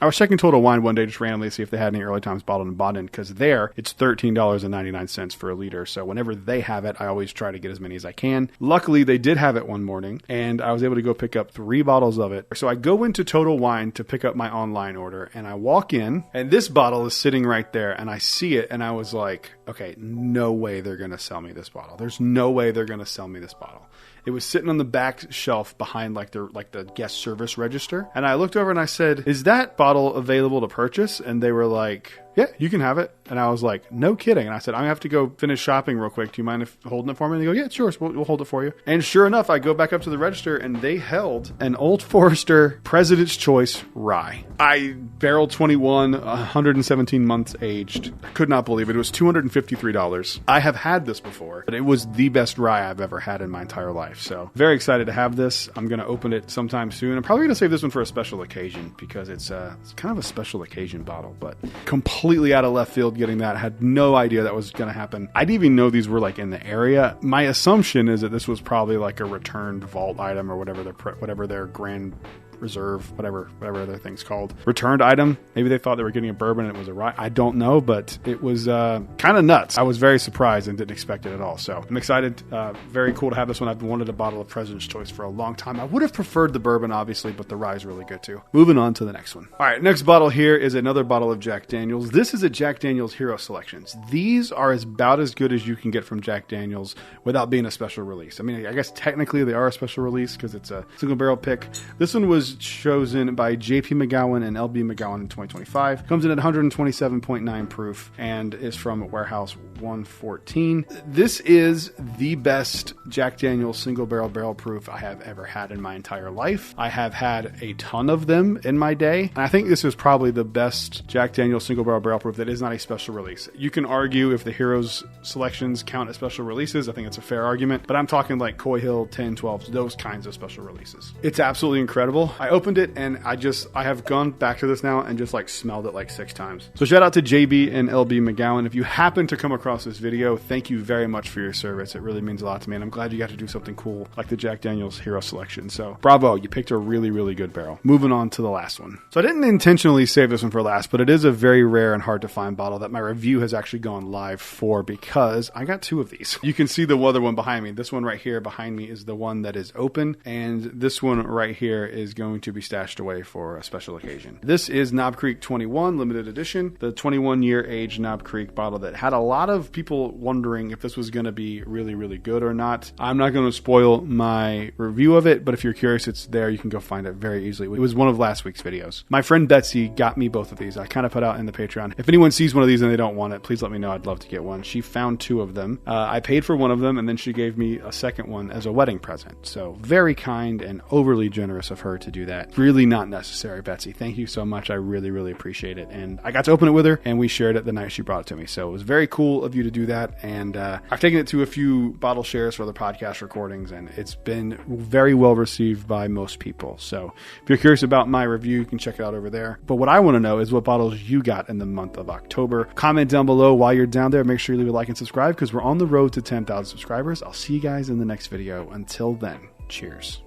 I was checking Total Wine one day just randomly to see if they had any Early Times Bottled and Bond in, because there it's $13.99 for a liter. So whenever they have it, I always try to get as many as I can. Luckily, they did have it one morning, and I was able to go pick up 3 bottles of it. So I go into Total Wine to pick up my online order, and I walk in, and this bottle is sitting right there, and I see it, and I was like, okay, no way they're going to sell me this bottle. There's no way they're going to sell me this bottle. It was sitting on the back shelf behind like the guest service register. And I looked over and I said, "Is that bottle available to purchase?" And they were like, yeah, you can have it. And I was like, no kidding. And I said, I have to go finish shopping real quick. Do you mind if holding it for me? And they go, yeah, sure. So we'll hold it for you. And sure enough, I go back up to the register and they held an Old Forester President's Choice rye. I barrel 21, 117 months aged. I could not believe it. It was $253. I have had this before, but it was the best rye I've ever had in my entire life. So very excited to have this. I'm going to open it sometime soon. I'm probably going to save this one for a special occasion because it's kind of a special occasion bottle, but completely out of left field getting that. I had no idea that was going to happen. I didn't even know these were like in the area. My assumption is that this was probably like a returned vault item or whatever their grand reserve, whatever other thing's called, returned item. Maybe they thought they were getting a bourbon and it was a rye. I don't know, but it was kind of nuts. I was very surprised and didn't expect it at all. So I'm excited. Very cool to have this one. I've wanted a bottle of President's Choice for a long time. I would have preferred the bourbon, obviously, but the rye is really good too. Moving on to the next one. All right, next bottle here is another bottle of Jack Daniels. This is a Jack Daniels Hero Selections. These are about as good as you can get from Jack Daniels without being a special release. I mean, I guess technically they are a special release because it's a single barrel pick. This one was chosen by JP McGowan and LB McGowan in 2025. Comes in at 127.9 proof and is from Warehouse 114. This is the best Jack Daniel's single barrel proof I have ever had in my entire life. I have had a ton of them in my day, and I think this is probably the best Jack Daniel's single barrel proof that is not a special release. You can argue if the Heroes selections count as special releases. I think it's a fair argument, but I'm talking like Coy Hill 10, 12, those kinds of special releases. It's absolutely incredible. I opened it and I have gone back to this now and just like smelled it like 6 times. So shout out to JB and LB McGowan. If you happen to come across this video, thank you very much for your service. It really means a lot to me, and I'm glad you got to do something cool like the Jack Daniel's Hero Selection. So bravo, you picked a really, really good barrel. Moving on to the last one. So I didn't intentionally save this one for last, but it is a very rare and hard to find bottle that my review has actually gone live for because I got 2 of these. You can see the other one behind me. This one right here behind me is the one that is open, and this one right here is going to be stashed away for a special occasion. This is Knob Creek 21 limited edition, the 21-year age Knob Creek bottle that had a lot of people wondering if this was going to be really, really good or not. I'm not going to spoil my review of it, but if you're curious, it's there. You can go find it very easily. It was one of last week's videos. My friend Betsy got me both of these. I kind of put out in the Patreon. If anyone sees one of these and they don't want it, please let me know. I'd love to get one. She found 2 of them. I paid for one of them, and then she gave me a second one as a wedding present. So very kind and overly generous of her to do that. Really not necessary, Betsy. Thank you so much. I really, really appreciate it. And I got to open it with her, and we shared it the night she brought it to me. So it was very cool of you to do that. And I've taken it to a few bottle shares for other podcast recordings, and it's been very well received by most people. So if you're curious about my review, you can check it out over there. But what I want to know is what bottles you got in the month of October. Comment down below while you're down there. Make sure you leave a like and subscribe because we're on the road to 10,000 subscribers. I'll see you guys in the next video. Until then, cheers.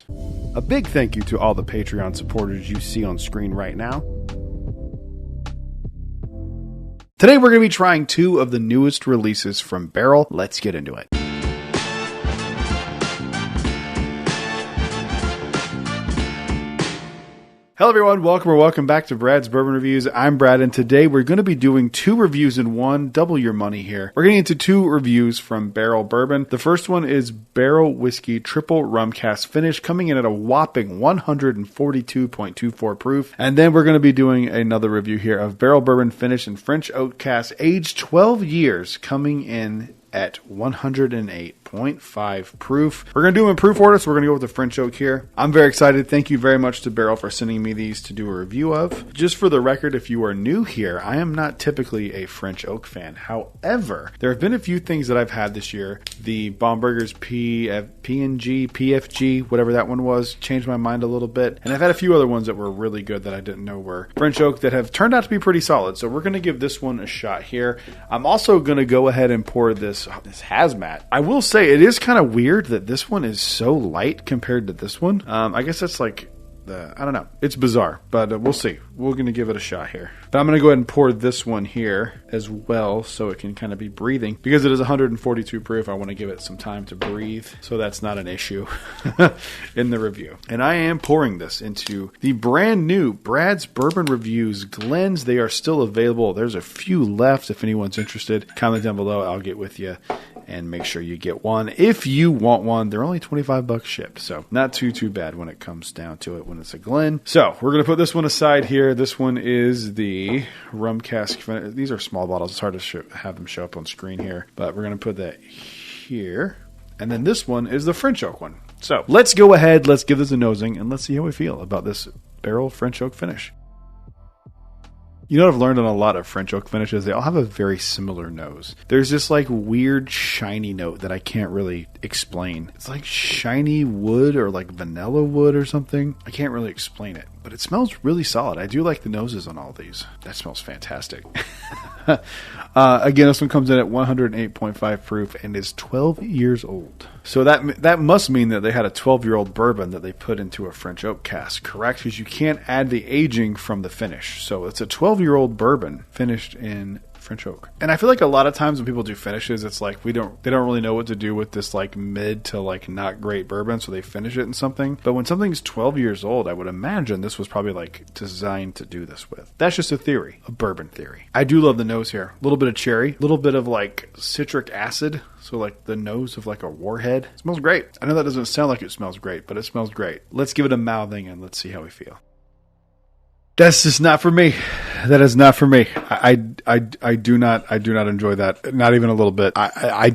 A big thank you to all the Patreon supporters you see on screen right now. Today we're going to be trying 2 of the newest releases from Barrel. Let's get into it. Hello everyone, welcome back to Brad's Bourbon Reviews. I'm Brad, and today we're going to be doing 2 reviews in one, double your money here. We're getting into 2 reviews from Barrel Bourbon. The first one is Barrel Whiskey Triple Rum Cask Finish, coming in at a whopping 142.24 proof. And then we're going to be doing another review here of Barrel Bourbon Finish in French Oak Cask, aged 12 years, coming in at 108.5 proof. We're going to do them in proof order, so we're going to go with the French Oak here. I'm very excited. Thank you very much to Barrel for sending me these to do a review of. Just for the record, if you are new here, I am not typically a French Oak fan. However, there have been a few things that I've had this year. The Baumburger's PFG, whatever that one was, changed my mind a little bit. And I've had a few other ones that were really good that I didn't know were French Oak that have turned out to be pretty solid. So we're going to give this one a shot here. I'm also going to go ahead and pour this hazmat. I will say it is kind of weird that this one is so light compared to this one. I guess that's like I don't know. It's bizarre, but we'll see. We're going to give it a shot here. But I'm going to go ahead and pour this one here as well so it can kind of be breathing. Because it is 142 proof, I want to give it some time to breathe, so that's not an issue in the review. And I am pouring this into the brand new Brad's Bourbon Reviews Glens. They are still available. There's a few left if anyone's interested. Comment down below. I'll get with you and make sure you get one. If you want one, they're only $25 shipped, so not too bad when it comes down to it when it's a Glen. So we're going to put this one aside here. This one is the rum cask. These are small bottles. It's hard to have them show up on screen here, but we're going to put that here. And then this one is the French oak one. So let's go ahead, let's give this a nosing, and let's see how we feel about this barrel French oak finish. You know what I've learned on a lot of French oak finishes? They all have a very similar nose. There's this like weird shiny note that I can't really explain. It's like shiny wood or like vanilla wood or something. I can't really explain it, but it smells really solid. I do like the noses on all these. That smells fantastic. Again, this one comes in at 108.5 proof and is 12 years old. So that must mean that they had a 12-year-old bourbon that they put into a French oak cask, correct? Because you can't add the aging from the finish. So it's a 12-year-old bourbon finished in French oak. And I feel like a lot of times when people do finishes, it's like they don't really know what to do with this like mid to like not great bourbon, so they finish it in something. But when something's 12 years old, I would imagine this was probably like designed to do this with. That's just a theory, a bourbon theory. I do love the nose here. A little bit of cherry, a little bit of like citric acid. So like the nose of like a warhead. It smells great. I know that doesn't sound like it smells great, but it smells great. Let's give it a mouthing and let's see how we feel. That's just not for me. That is not for me. I do not enjoy that. Not even a little bit. I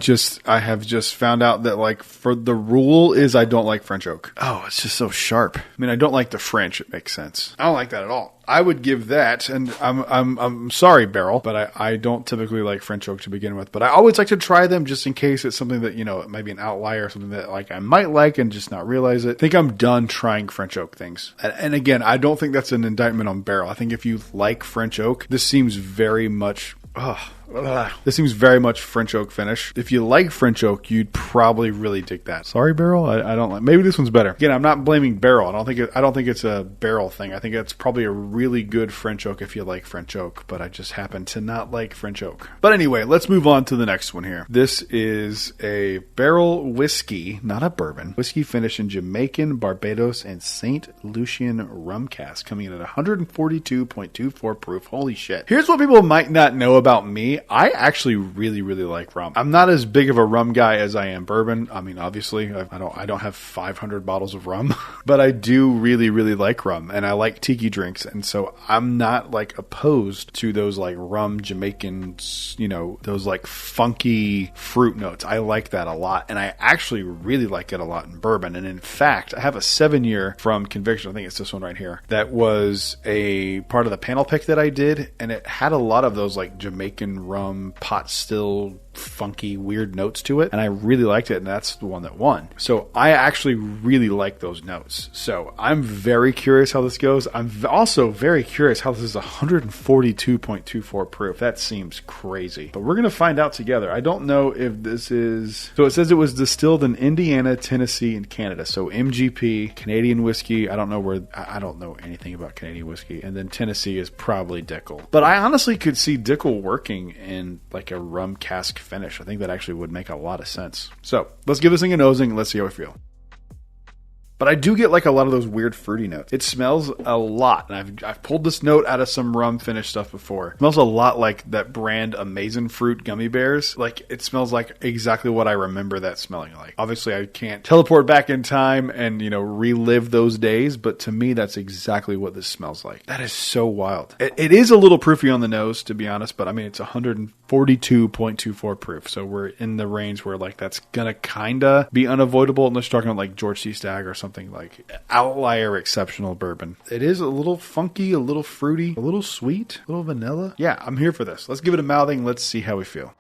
have just found out that like for the rule is I don't like French oak. Oh, it's just so sharp. I mean, I don't like the French. It makes sense. I don't like that at all. I would give that, and I'm sorry, Barrel, but I don't typically like French oak to begin with. But I always like to try them just in case it's something that, you know, it might be an outlier or something that like I might like and just not realize it. I think I'm done trying French oak things. And again, I don't think that's an indictment on Barrel. I think if you like French oak, this seems very much... This seems very much French oak finish. If you like French oak, you'd probably really dig that. Sorry, Barrel. I don't like. Maybe this one's better. Again, I'm not blaming Barrel. I don't think it's a Barrel thing. I think it's probably a really good French oak if you like French oak. But I just happen to not like French oak. But anyway, let's move on to the next one here. This is a barrel whiskey, not a bourbon. Whiskey finish in Jamaican, Barbados, and St. Lucian rum cask, coming in at 142.24 proof. Holy shit! Here's what people might not know about me. I actually really like rum. I'm not as big of a rum guy as I am bourbon. I mean, obviously, I don't have 500 bottles of rum, but I do really like rum, and I like tiki drinks, and so I'm not like opposed to those like rum Jamaican, you know, those like funky fruit notes. I like that a lot, and I actually really like it a lot in bourbon. And in fact, I have a 7-year from Conviction. I think it's this one right here. That was a part of the panel pick that I did, and it had a lot of those like Jamaican rum, pot still, funky, weird notes to it, and I really liked it, and that's the one that won. So I actually really like those notes. So I'm very curious how this goes. I'm also very curious how this is 142.24 proof. That seems crazy, but we're going to find out together. I don't know if this is... So it says it was distilled in Indiana, Tennessee, and Canada. So MGP, Canadian whiskey. I don't know anything about Canadian whiskey. And then Tennessee is probably Dickel. But I honestly could see Dickel working in like a rum cask finish. I think that actually would make a lot of sense. So let's give this thing a nosing and let's see how we feel. But I do get like a lot of those weird fruity notes. It smells a lot, and I've pulled this note out of some rum finish stuff before. It smells a lot like that brand Amazing Fruit gummy bears. Like it smells like exactly what I remember that smelling like. Obviously, I can't teleport back in time and, you know, relive those days, but to me, that's exactly what this smells like. That is so wild. It is a little proofy on the nose, to be honest, but I mean, it's 142.24 proof, so we're in the range where like that's gonna kinda be unavoidable unless you're talking about like George C. Stagg or something like outlier exceptional bourbon. It is a little funky, a little fruity, a little sweet, a little vanilla. Yeah, I'm here for this. Let's give it a mouthing. Let's see how we feel.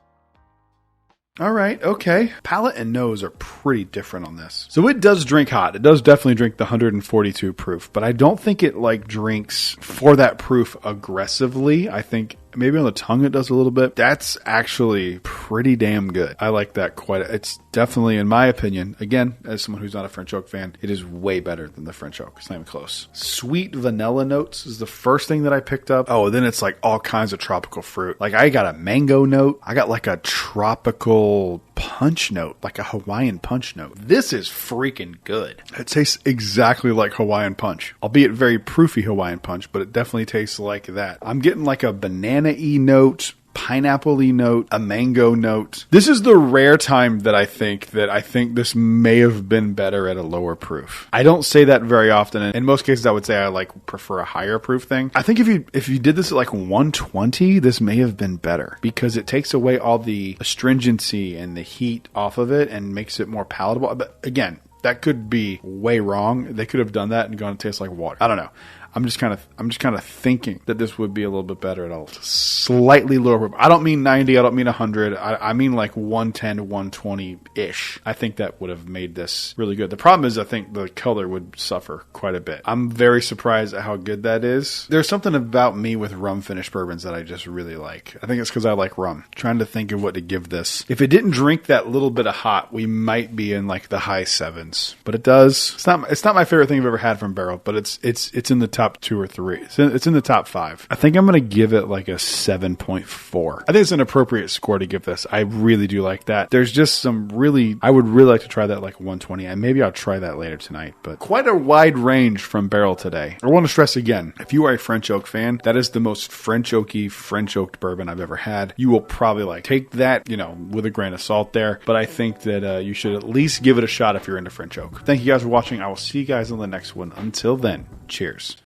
All right, okay. Palate and nose are pretty different on this. So it does drink hot. It does definitely drink the 142 proof, but I don't think it like drinks for that proof aggressively. I think maybe on the tongue it does a little bit. That's actually pretty damn good. I like that quite. It's definitely, in my opinion, again, as someone who's not a French oak fan, it is way better than the French oak. It's not even close. Sweet vanilla notes is the first thing that I picked up. Oh, then it's like all kinds of tropical fruit. Like I got a mango note. I got like a tropical punch note, like a Hawaiian punch note. This is freaking good. It tastes exactly like Hawaiian punch, albeit very proofy Hawaiian punch, but it definitely tastes like that. I'm getting like a banana-y note, pineapple-y note, a mango note. This is the rare time that I think this may have been better at a lower proof. I don't say that very often. In most cases, I would say I like prefer a higher proof thing. I think if you did this at like 120, this may have been better because it takes away all the astringency and the heat off of it and makes it more palatable. But again, that could be way wrong. They could have done that and gone to taste like water. I don't know. I'm just kind of thinking that this would be a little bit better at a slightly lower proof. I don't mean 90. I don't mean 100. I mean like 110, 120-ish. I think that would have made this really good. The problem is I think the color would suffer quite a bit. I'm very surprised at how good that is. There's something about me with rum finished bourbons that I just really like. I think it's because I like rum. Trying to think of what to give this. If it didn't drink that little bit of hot, we might be in like the high 7s. But it does. It's not my favorite thing I've ever had from barrel, but it's in the top 2 or 3. It's in the top 5. I think I'm going to give it like a 7.4. I think it's an appropriate score to give this. I really do like that. There's just I would really like to try that like 120. And maybe I'll try that later tonight. But quite a wide range from barrel today. I want to stress again, if you are a French oak fan, that is the most French oaked bourbon I've ever had. You will probably like take that, with a grain of salt there. But I think that you should at least give it a shot if you're into French oak. Thank you guys for watching. I will see you guys on the next one. Until then, cheers.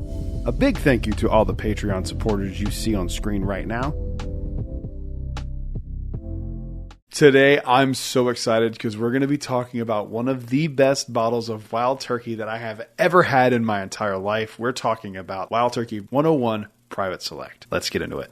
A big thank you to all the Patreon supporters you see on screen right now. Today, I'm so excited because we're going to be talking about one of the best bottles of Wild Turkey that I have ever had in my entire life. We're talking about Wild Turkey 101 Private Select. Let's get into it.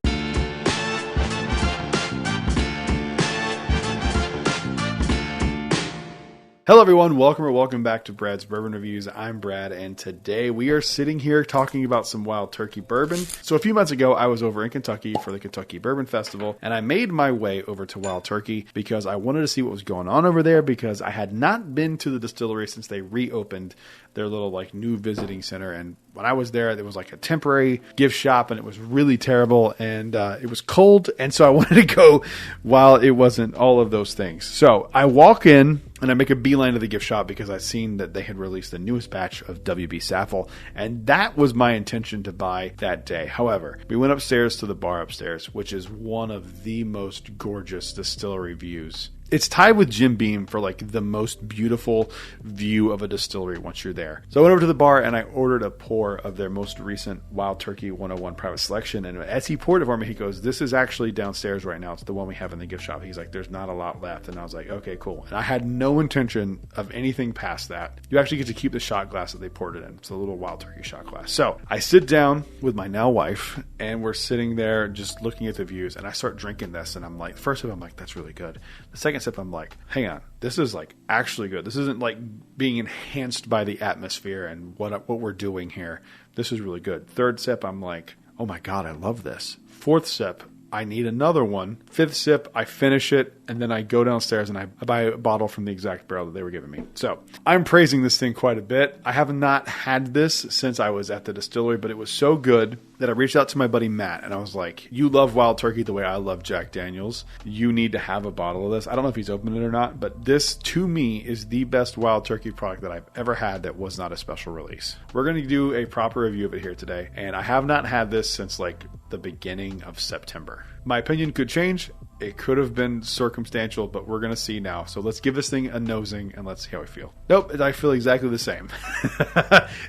Hello everyone, welcome back to Brad's Bourbon Reviews. I'm Brad, and today we are sitting here talking about some Wild Turkey bourbon. So a few months ago, I was over in Kentucky for the Kentucky Bourbon Festival, and I made my way over to Wild Turkey because I wanted to see what was going on over there because I had not been to the distillery since they reopened their little like new visiting center. And when I was there was like a temporary gift shop and it was really terrible and it was cold. And so I wanted to go while it wasn't all of those things. So I walk in and I make a beeline to the gift shop because I've seen that they had released the newest batch of WB Saffel. And that was my intention to buy that day. However, we went upstairs to the bar upstairs, which is one of the most gorgeous distillery views. It's tied with Jim Beam for like the most beautiful view of a distillery once you're there. So I went over to the bar and I ordered a pour of their most recent Wild Turkey 101 Private Selection. And as he poured it for me, he goes, "This is actually downstairs right now. It's the one we have in the gift shop." He's like, "There's not a lot left." And I was like, "Okay, cool." And I had no intention of anything past that. You actually get to keep the shot glass that they poured it in. It's a little Wild Turkey shot glass. So I sit down with my now wife and we're sitting there just looking at the views. And I start drinking this and I'm like, first sip, I'm like, that's really good. The second sip, I'm like, hang on, this is like actually good. This isn't like being enhanced by the atmosphere and what we're doing here. This is really good. Third sip, I'm like, oh my God, I love this. Fourth sip, I need another one. Fifth sip, I finish it, and then I go downstairs and I buy a bottle from the exact barrel that they were giving me. So I'm praising this thing quite a bit. I have not had this since I was at the distillery, but it was so good that I reached out to my buddy Matt, and I was like, "You love Wild Turkey the way I love Jack Daniels. You need to have a bottle of this." I don't know if he's opened it or not, but this, to me, is the best Wild Turkey product that I've ever had that was not a special release. We're going to do a proper review of it here today, and I have not had this since like the beginning of September. My opinion could change. It could have been circumstantial, but we're going to see now. So let's give this thing a nosing and let's see how we feel. Nope, I feel exactly the same.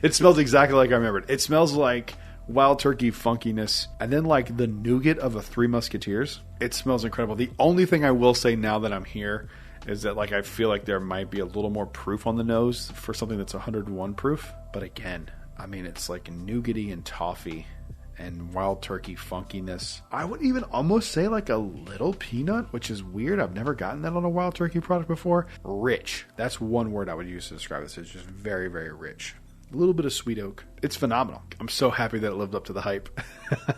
It smells exactly like I remembered. It smells like Wild Turkey funkiness and then like the nougat of a Three Musketeers. It smells incredible. The only thing I will say now that I'm here is that like I feel like there might be a little more proof on the nose for something that's 101 proof. But again, I mean, it's like nougaty and toffee and Wild Turkey funkiness. I would even almost say like a little peanut, which is weird. I've never gotten that on a Wild Turkey product before. Rich. That's one word I would use to describe this. It's just very, very rich. A little bit of sweet oak. It's phenomenal. I'm so happy that it lived up to the hype.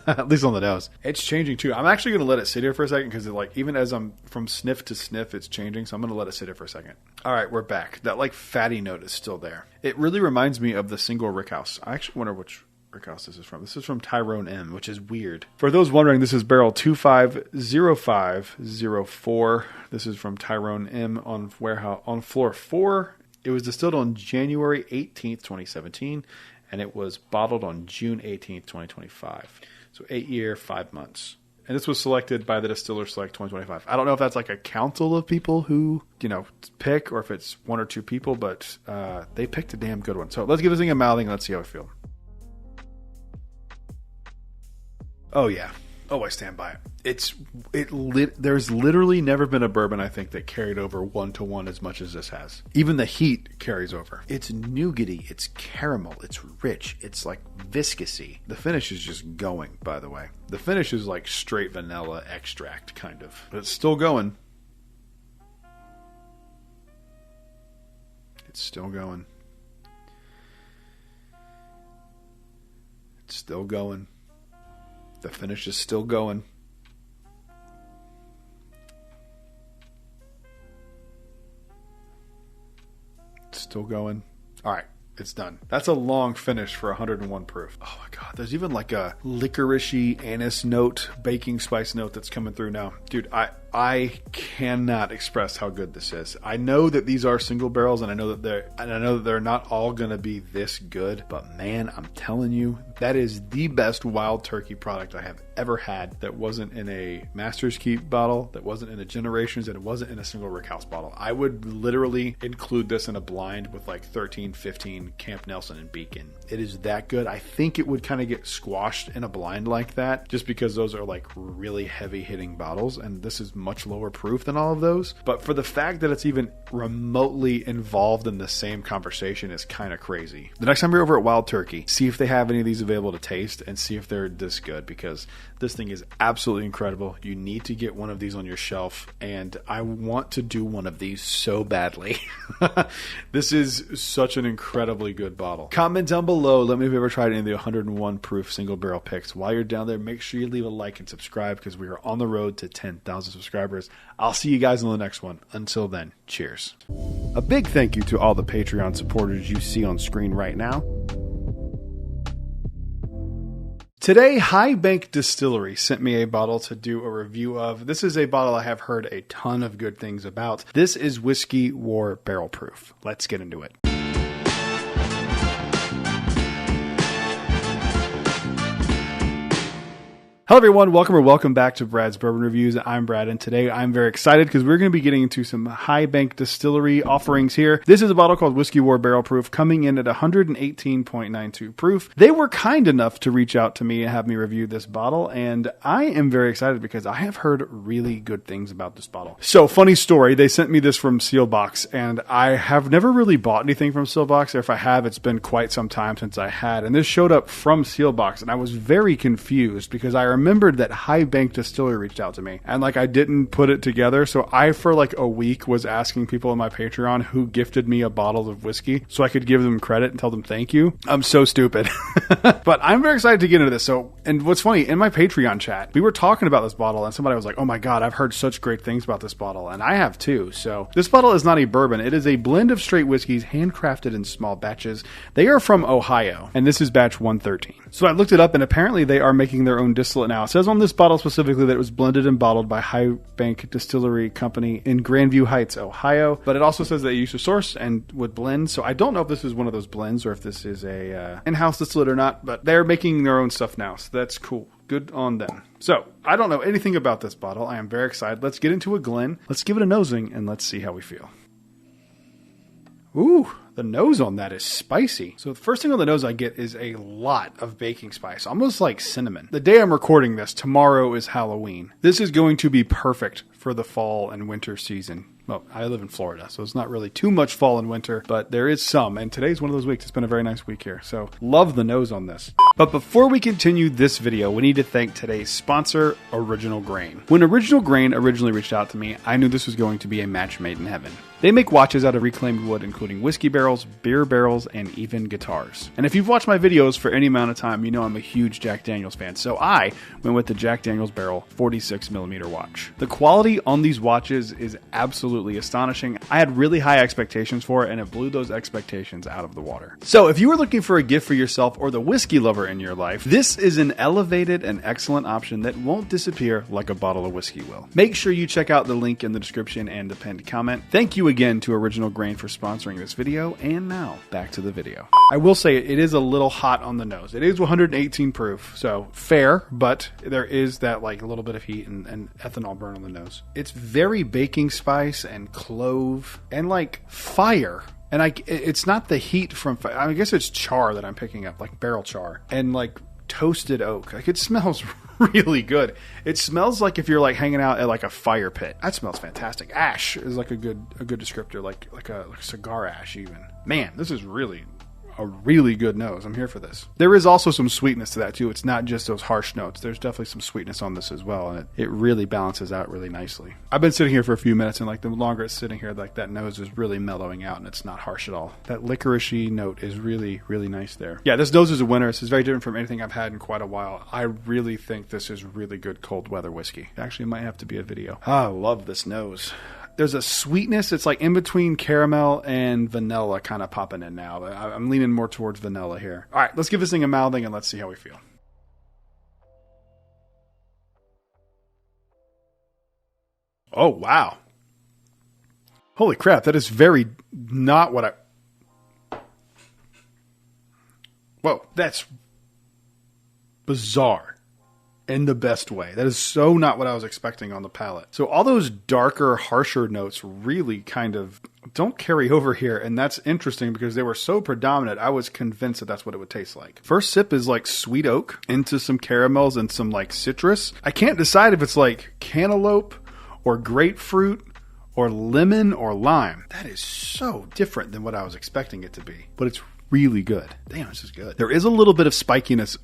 At least on the nose. It's changing too. I'm actually going to let it sit here for a second because like even as I'm from sniff to sniff, it's changing. So I'm going to let it sit here for a second. All right, we're back. That like fatty note is still there. It really reminds me of the single Rickhouse. I actually wonder which Rickhouse this is from. This is from Tyrone M, which is weird. For those wondering, this is barrel 250504. This is from Tyrone M on warehouse on floor 4. It was distilled on January 18th, 2017, and it was bottled on June 18th, 2025. So 8 year, 5 months. And this was selected by the Distiller Select 2025. I don't know if that's like a council of people who, pick, or if it's one or two people, but they picked a damn good one. So let's give this thing a mouthing and let's see how we feel. Oh, yeah. Oh, I stand by it. There's literally never been a bourbon, I think, that carried over 1-to-1 as much as this has. Even the heat carries over. It's nougaty. It's caramel. It's rich. It's like viscousy. The finish is just going, by the way. The finish is like straight vanilla extract, kind of. But it's still going. It's still going. It's still going. The finish is still going. It's still going. All right, it's done. That's a long finish for 101 proof. Oh my God, there's even like a licoricey anise note, baking spice note that's coming through now. Dude, I cannot express how good this is. I know that these are single barrels, and I know that they're not all going to be this good, but man, I'm telling you, that is the best wild turkey product I have ever had that wasn't in a Master's Keep bottle, that wasn't in a Generations, and it wasn't in a single Rickhouse bottle. I would literally include this in a blind with like 13, 15 Camp Nelson and Beacon. It is that good. I think it would kind of get squashed in a blind like that just because those are like really heavy hitting bottles, and this is much lower proof than all of those. But for the fact that it's even remotely involved in the same conversation is kind of crazy. The next time you're over at Wild Turkey, see if they have any of these available to taste and see if they're this good, because this thing is absolutely incredible. You need to get one of these on your shelf, and I want to do one of these so badly. This is such an incredibly good bottle. Comment down below. Let me know if you've ever tried any of the 101 proof single barrel picks. While you're down there, make sure you leave a like and subscribe, because we are on the road to 10,000 subscribers. I'll see you guys in the next one. Until then, cheers. A big thank you to all the Patreon supporters you see on screen right now. Today, High Bank Distillery sent me a bottle to do a review of. This is a bottle I have heard a ton of good things about. This is Whiskey War Barrel Proof. Let's get into it. Hello everyone, welcome back to Brad's Bourbon Reviews. I'm Brad, and today I'm very excited because we're going to be getting into some High Bank Distillery offerings here. This is a bottle called Whiskey War Barrel Proof, coming in at 118.92 proof. They were kind enough to reach out to me and have me review this bottle, and I am very excited because I have heard really good things about this bottle. So, funny story, they sent me this from Sealbox, and I have never really bought anything from Sealbox, or if I have, it's been quite some time since I had, and this showed up from Sealbox, and I was very confused because I remembered that High Bank Distillery reached out to me, and like I didn't put it together, so I for like a week was asking people on my Patreon who gifted me a bottle of whiskey so I could give them credit and tell them thank you. I'm so stupid. But I'm very excited to get into this. So, and what's funny, in my Patreon chat, we were talking about this bottle, and somebody was like, oh my God, I've heard such great things about this bottle, and I have too. So this bottle is not a bourbon. It is a blend of straight whiskeys handcrafted in small batches. They are from Ohio, and this is batch 113. So I looked it up, and apparently they are making their own distillate now. It says on this bottle specifically that it was blended and bottled by High Bank Distillery Company in Grandview Heights, Ohio. But it also says they used to source and would blend. So I don't know if this is one of those blends or if this is a in-house distillate or not. But they're making their own stuff now, so that's cool. Good on them. So I don't know anything about this bottle. I am very excited. Let's get into a Glen. Let's give it a nosing and let's see how we feel. Ooh, the nose on that is spicy. So the first thing on the nose I get is a lot of baking spice, almost like cinnamon. The day I'm recording this, tomorrow is Halloween. This is going to be perfect for the fall and winter season. Well, I live in Florida, so it's not really too much fall and winter, but there is some, and today's one of those weeks. It's been a very nice week here, so love the nose on this. But before we continue this video, we need to thank today's sponsor, Original Grain. When Original Grain originally reached out to me, I knew this was going to be a match made in heaven. They make watches out of reclaimed wood, including whiskey barrels, beer barrels, and even guitars. And if you've watched my videos for any amount of time, you know I'm a huge Jack Daniels fan, so I went with the Jack Daniels Barrel 46mm watch. The quality on these watches is absolutely astonishing. I had really high expectations for it, and it blew those expectations out of the water. So if you are looking for a gift for yourself or the whiskey lover in your life, this is an elevated and excellent option that won't disappear like a bottle of whiskey will. Make sure you check out the link in the description and the pinned comment. Thank you you again to Original Grain for sponsoring this video, and now back to the video. I will say it is a little hot on the nose. It is 118 proof, so fair, but there is that like a little bit of heat and ethanol burn on the nose. It's very baking spice and clove and like fire. And it's not the heat from, I guess it's char that I'm picking up, like barrel char and like toasted oak. Like it smells really good. It smells like if you're like hanging out at like a fire pit. That smells fantastic. Ash is like a good descriptor, like a cigar ash even. Man, this is really a really good nose. I'm here for this. There is also some sweetness to that too. It's not just those harsh notes. There's definitely some sweetness on this as well, and it really balances out really nicely. I've been sitting here for a few minutes, and like the longer it's sitting here, like that nose is really mellowing out, and it's not harsh at all. That licoricey note is really, really nice there. Yeah, this nose is a winner. This is very different from anything I've had in quite a while. I really think this is really good cold weather whiskey. Actually, it might have to be a video. I love this nose. There's a sweetness. It's like in between caramel and vanilla kind of popping in now. I'm leaning more towards vanilla here. All right, let's give this thing a mouthing and let's see how we feel. Oh, wow. Holy crap, that is very not what I... Whoa, that's bizarre. In the best way. That is so not what I was expecting on the palate. So all those darker, harsher notes really kind of don't carry over here. And that's interesting because they were so predominant. I was convinced that that's what it would taste like. First sip is like sweet oak into some caramels and some like citrus. I can't decide if it's like cantaloupe or grapefruit or lemon or lime. That is so different than what I was expecting it to be. But it's really good. Damn, this is good. There is a little bit of spikiness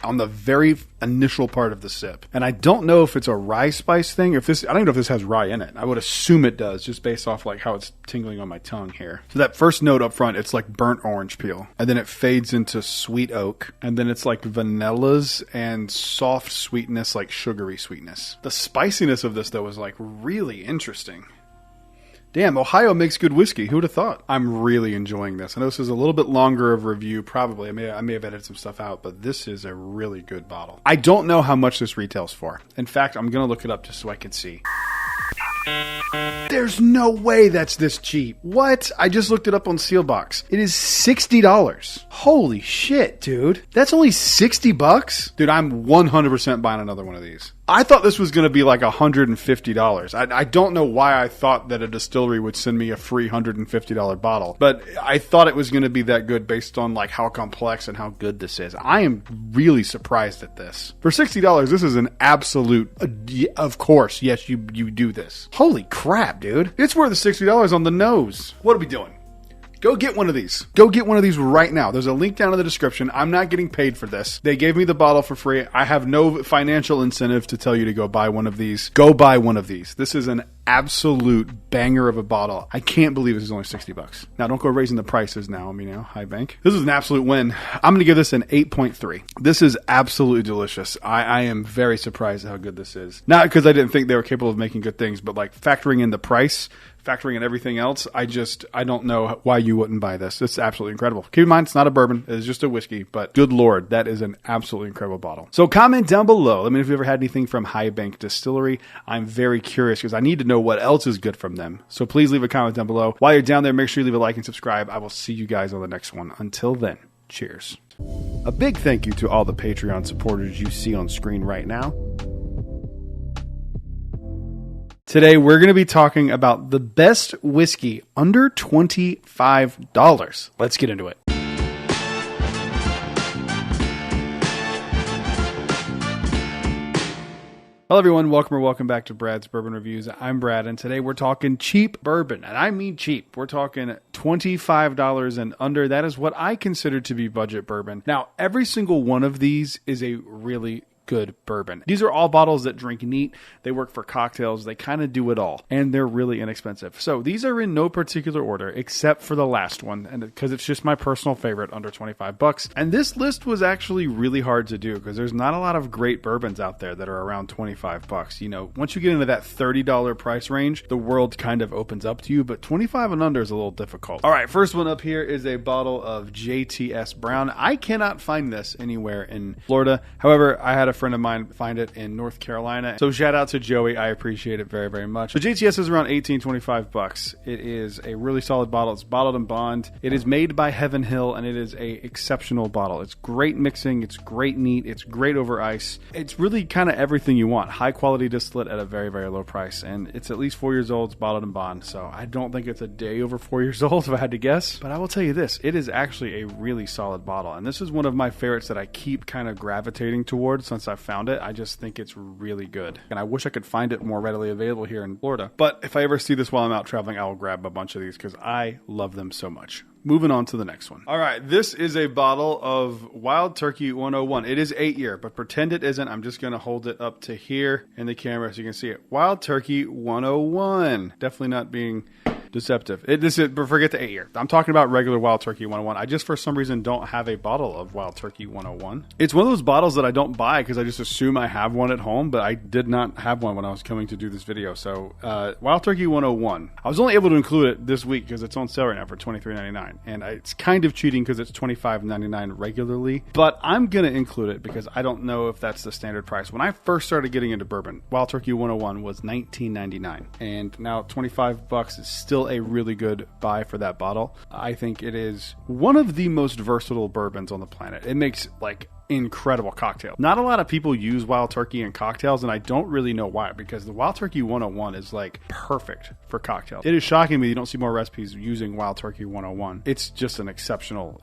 on the very initial part of the sip. And I don't know if it's a rye spice thing. I don't even know if this has rye in it. I would assume it does, just based off like how it's tingling on my tongue here. So that first note up front, it's like burnt orange peel. And then it fades into sweet oak. And then it's like vanillas and soft sweetness, like sugary sweetness. The spiciness of this, though, is like really interesting. Damn, Ohio makes good whiskey. Who would have thought? I'm really enjoying this. I know this is a little bit longer of a review, probably. I may have edited some stuff out, but this is a really good bottle. I don't know how much this retails for. In fact, I'm going to look it up just so I can see. There's no way that's this cheap. What? I just looked it up on Sealbox. It is $60. Holy shit, dude. That's only $60? Dude, I'm 100% buying another one of these. I thought this was going to be like $150. I don't know why I thought that a distillery would send me a free $150 bottle, but I thought it was going to be that good based on like how complex and how good this is. I am really surprised at this. For $60, this is an absolute, of course, yes, you do this. Holy crap, dude. It's worth the $60 on the nose. What are we doing? Go get one of these. Go get one of these right now. There's a link down in the description. I'm not getting paid for this. They gave me the bottle for free. I have no financial incentive to tell you to go buy one of these. Go buy one of these. This is an absolute banger of a bottle. I can't believe this is only $60. Now, don't go raising the prices now, high bank. This is an absolute win. I'm going to give this an 8.3. This is absolutely delicious. I am very surprised at how good this is. Not because I didn't think they were capable of making good things, but like factoring in the price, factoring in everything else, I don't know why you wouldn't buy this. It's absolutely incredible. Keep in mind, it's not a bourbon. It's just a whiskey, but good Lord, that is an absolutely incredible bottle. So comment down below. Let me know if you've ever had anything from High Bank Distillery. I'm very curious because I need to know what else is good from them. So please leave a comment down below. While you're down there, make sure you leave a like and subscribe. I will see you guys on the next one. Until then, cheers. A big thank you to all the Patreon supporters you see on screen right now. Today, we're going to be talking about the best whiskey under $25. Let's get into it. Hello, everyone. Welcome back to Brad's Bourbon Reviews. I'm Brad, and today we're talking cheap bourbon, and I mean cheap. We're talking $25 and under. That is what I consider to be budget bourbon. Now, every single one of these is a really good bourbon. These are all bottles that drink neat. They work for cocktails. They kind of do it all, and they're really inexpensive. So these are in no particular order except for the last one, and because it's just my personal favorite under $25. And this list was actually really hard to do because there's not a lot of great bourbons out there that are around $25. You know, once you get into that $30 price range, the world kind of opens up to you, but 25 and under is a little difficult. All right, first one up here is a bottle of JTS Brown. I cannot find this anywhere in Florida. However, I had a a friend of mine find it in North Carolina. So shout out to Joey. I appreciate it very, very much. The JTS is around $18-25. It is a really solid bottle. It's bottled in bond. It is made by Heaven Hill, and it is a exceptional bottle. It's great mixing. It's great neat. It's great over ice. It's really kind of everything you want. High quality distillate at a very, very low price. And it's at least 4 years old. It's bottled in bond. So I don't think it's a day over 4 years old, if I had to guess. But I will tell you this. It is actually a really solid bottle. And this is one of my favorites that I keep kind of gravitating towards since I found it. I just think it's really good. And I wish I could find it more readily available here in Florida. But if I ever see this while I'm out traveling, I will grab a bunch of these because I love them so much. Moving on to the next one. All right, this is a bottle of Wild Turkey 101. It is 8 year, but pretend it isn't. I'm just going to hold it up to here in the camera so you can see it. Wild Turkey 101. Definitely not being deceptive. But forget the 8 year. I'm talking about regular Wild Turkey 101. I just, for some reason, don't have a bottle of Wild Turkey 101. It's one of those bottles that I don't buy because I just assume I have one at home, but I did not have one when I was coming to do this video. So, Wild Turkey 101. I was only able to include it this week because it's on sale right now for $23.99. And it's kind of cheating because it's $25.99 regularly. But I'm going to include it because I don't know if that's the standard price. When I first started getting into bourbon, Wild Turkey 101 was $19.99. And now $25 is still a really good buy for that bottle. I think it is one of the most versatile bourbons on the planet. It makes like incredible cocktail. Not a lot of people use Wild Turkey in cocktails, and I don't really know why, because the Wild Turkey 101 is like perfect for cocktails. It is shocking me you don't see more recipes using Wild Turkey 101. It's just an exceptional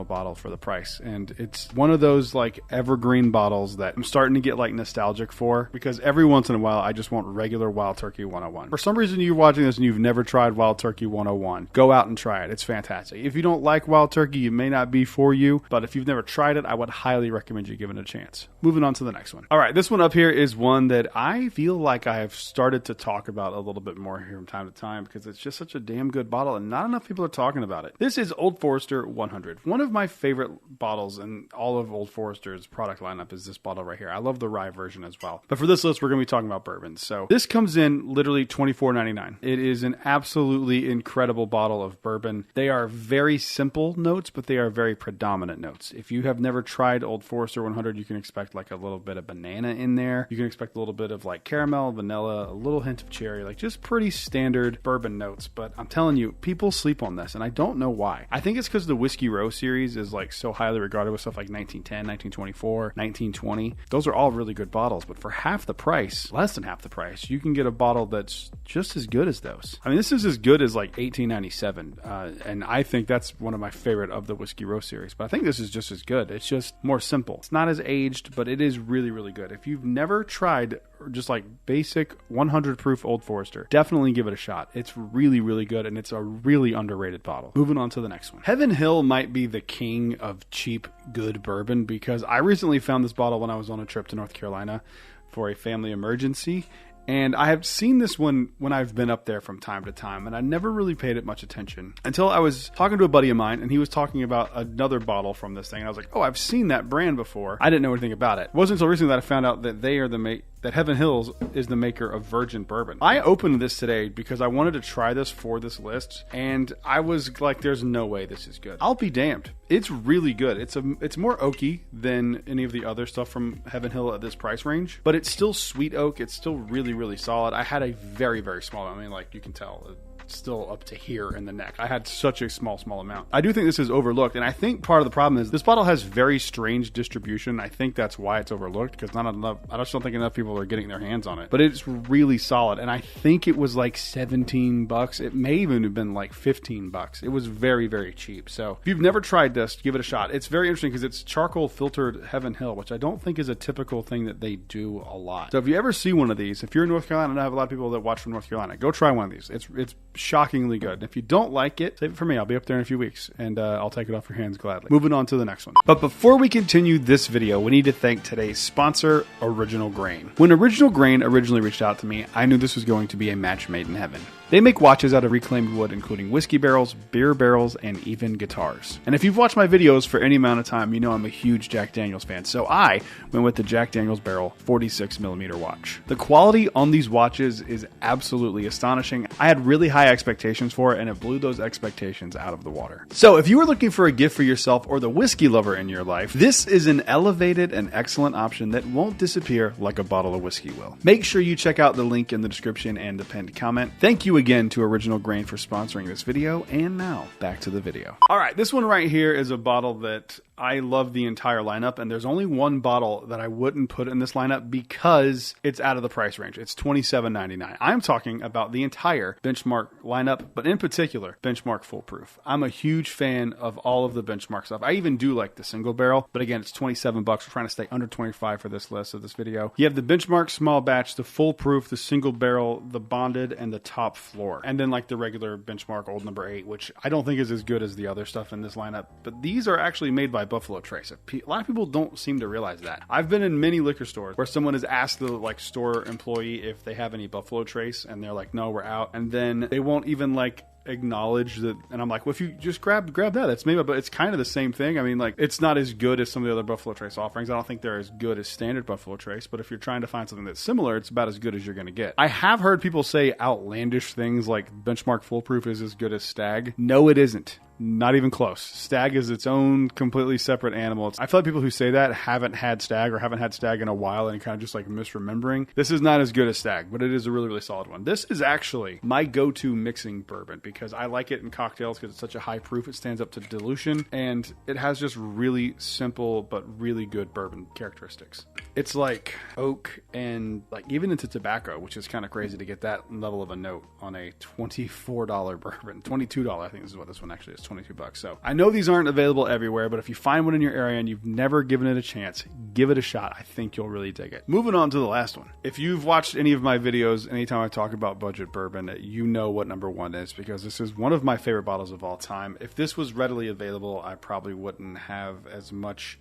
bottle for the price, and it's one of those like evergreen bottles that I'm starting to get like nostalgic for, because every once in a while I just want regular Wild Turkey 101. For some reason you're watching this and you've never tried Wild Turkey 101, go out and try it. It's fantastic. If you don't like Wild Turkey, it may not be for you, but if you've never tried it, I would highly recommend you give it a chance. Moving on to the next one. All right, this one up here is one that I feel like I have started to talk about a little bit more here from time to time because it's just such a damn good bottle and not enough people are talking about it. This is Old Forester 100. One of my favorite bottles in all of Old Forester's product lineup is this bottle right here. I love the rye version as well. But for this list, we're going to be talking about bourbons. So this comes in literally $24.99. It is an absolutely incredible bottle of bourbon. They are very simple notes, but they are very predominant notes. If you have never tried Old Forester 100, you can expect like a little bit of banana in there. You can expect a little bit of like caramel, vanilla, a little hint of cherry, like just pretty standard bourbon notes. But I'm telling you, people sleep on this, and I don't know why. I think it's because the Whiskey Row series is like so highly regarded with stuff like 1910, 1924, 1920. Those are all really good bottles, but for half the price, less than half the price, you can get a bottle that's just as good as those. I mean, this is as good as like 1897, and I think that's one of my favorite of the Whiskey Row series, but I think this is just as good. It's just more simple. It's not as aged, but it is really, really good. If you've never tried just like basic 100 proof Old Forester, definitely give it a shot. It's really, really good, and it's a really underrated bottle. Moving on to the next one. Heaven Hill might be the king of cheap, good bourbon because I recently found this bottle when I was on a trip to North Carolina for a family emergency. And I have seen this one when I've been up there from time to time, and I never really paid it much attention until I was talking to a buddy of mine, and he was talking about another bottle from this thing, and I was like, oh, I've seen that brand before. I didn't know anything about it. It wasn't until recently that I found out that they are that Heaven Hills is the maker of Virgin Bourbon. I opened this today because I wanted to try this for this list, and I was like, there's no way this is good. I'll be damned. It's really good. It's more oaky than any of the other stuff from Heaven Hill at this price range, but it's still sweet oak. It's still really, really solid. I had a very, very small, I mean, like you can tell, still up to here in the neck. I had such a small amount. I do think this is overlooked, and I think part of the problem is this bottle has very strange distribution. I think that's why it's overlooked, because I just don't think enough people are getting their hands on it. But it's really solid, and I think it was like $17. It may even have been like $15. It was very, very cheap. So if you've never tried this, give it a shot. It's very interesting because it's charcoal filtered Heaven Hill, which I don't think is a typical thing that they do a lot. So if you ever see one of these, if you're in North Carolina, and I have a lot of people that watch from North Carolina, go try one of these. It's shockingly good. And if you don't like it, save it for me. I'll be up there in a few weeks, and I'll take it off your hands gladly. Moving on to the next one. But before we continue this video, we need to thank today's sponsor, Original Grain. When Original Grain originally reached out to me, I knew this was going to be a match made in heaven. They make watches out of reclaimed wood, including whiskey barrels, beer barrels, and even guitars. And if you've watched my videos for any amount of time, you know I'm a huge Jack Daniels fan, so I went with the Jack Daniels Barrel 46mm watch. The quality on these watches is absolutely astonishing. I had really high expectations for it, and it blew those expectations out of the water. So if you are looking for a gift for yourself or the whiskey lover in your life, this is an elevated and excellent option that won't disappear like a bottle of whiskey will. Make sure you check out the link in the description and the pinned comment. Thank you again to Original Grain for sponsoring this video, and now back to the video. All right, this one right here is a bottle that I love the entire lineup, and there's only one bottle that I wouldn't put in this lineup because it's out of the price range. It's $27.99. I'm talking about the entire Benchmark lineup, but in particular, Benchmark Foolproof. I'm a huge fan of all of the Benchmark stuff. I even do like the single barrel, but again, it's $27. We're trying to stay under $25 for this list of this video. You have the Benchmark small batch, the Foolproof, the single barrel, the bonded, and the top floor. And then like the regular Benchmark Old No. 8, which I don't think is as good as the other stuff in this lineup, but these are actually made by Buffalo Trace. A lot of people don't seem to realize that. I've been in many liquor stores where someone has asked the like store employee if they have any Buffalo Trace, and they're like, no, we're out. And then they won't even like acknowledge that, and I'm like, well, if you just grab that, that's maybe, but it's kind of the same thing. I mean, like, it's not as good as some of the other Buffalo Trace offerings. I don't think they're as good as standard Buffalo Trace, but if you're trying to find something that's similar, it's about as good as you're going to get. I have heard people say outlandish things like Benchmark Foolproof is as good as Stag. No, it isn't. Not even close. Stag is its own completely separate animal. I feel like people who say that haven't had Stag or haven't had Stag in a while and kind of just like misremembering. This is not as good as Stag, but it is a really, really solid one. This is actually my go-to mixing bourbon because I like it in cocktails because it's such a high proof. It stands up to dilution and it has just really simple but really good bourbon characteristics. It's like oak and like even into tobacco, which is kind of crazy to get that level of a note on a $24 bourbon. $22, I think this is what this one actually is. $22. So I know these aren't available everywhere, but if you find one in your area and you've never given it a chance, give it a shot. I think you'll really dig it. Moving on to the last one. If you've watched any of my videos, anytime I talk about budget bourbon, you know what number one is because this is one of my favorite bottles of all time. If this was readily available, I probably wouldn't have as much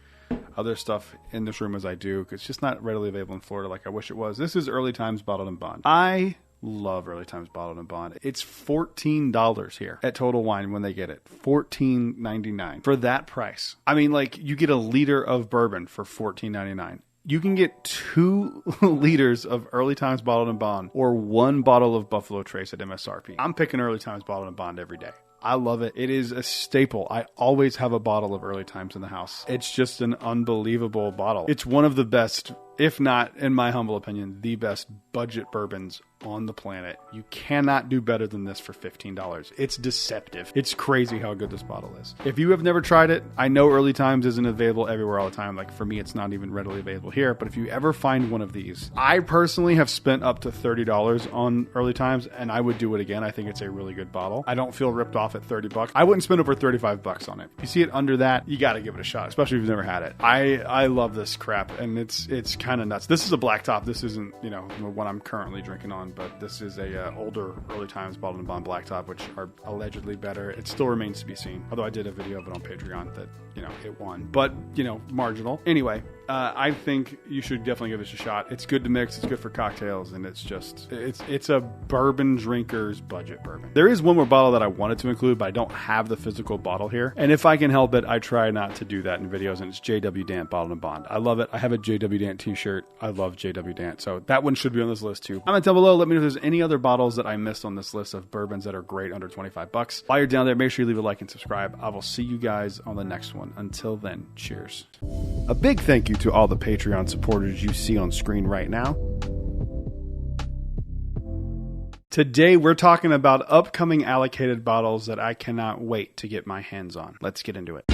other stuff in this room as I do because it's just not readily available in Florida like I wish it was. This is Early Times Bottled and Bond. I love Early Times Bottled and Bond. It's $14 here at Total Wine when they get it. $14.99 for that price. I mean, like, you get a liter of bourbon for $14.99. You can get 2 liters of Early Times Bottled and Bond or 1 bottle of Buffalo Trace at MSRP. I'm picking Early Times Bottled and Bond every day. I love it. It is a staple. I always have a bottle of Early Times in the house. It's just an unbelievable bottle. It's one of the best, if not, in my humble opinion, the best budget bourbons on the planet. You cannot do better than this for $15. It's deceptive. It's crazy how good this bottle is. If you have never tried it, I know Early Times isn't available everywhere all the time. Like for me, it's not even readily available here. But if you ever find one of these, I personally have spent up to $30 on Early Times and I would do it again. I think it's a really good bottle. I don't feel ripped off at $30. I wouldn't spend over $35 on it. If you see it under that, you got to give it a shot, especially if you've never had it. I love this crap and it's kind of nuts. This is a black top. This isn't, you know, what I'm currently drinking on, but this is a older Early Times Bottled and Bond black top, which are allegedly better. It still remains to be seen. Although I did a video of it on Patreon that, you know, it won, but, you know, marginal. Anyway, I think you should definitely give this a shot. It's good to mix. It's good for cocktails, and it's just it's a bourbon drinker's budget bourbon. There is one more bottle that I wanted to include, but I don't have the physical bottle here. And if I can help it, I try not to do that in videos. And it's JW Dant Bottled and Bond. I love it. I have a JW Dant t-shirt. I love JW Dant, so that one should be on this list too. Comment down below. Let me know if there's any other bottles that I missed on this list of bourbons that are great under $25. While you're down there, make sure you leave a like and subscribe. I will see you guys on the next one. Until then, cheers. A big thank you to all the Patreon supporters you see on screen right now. Today, we're talking about upcoming allocated bottles that I cannot wait to get my hands on. Let's get into it.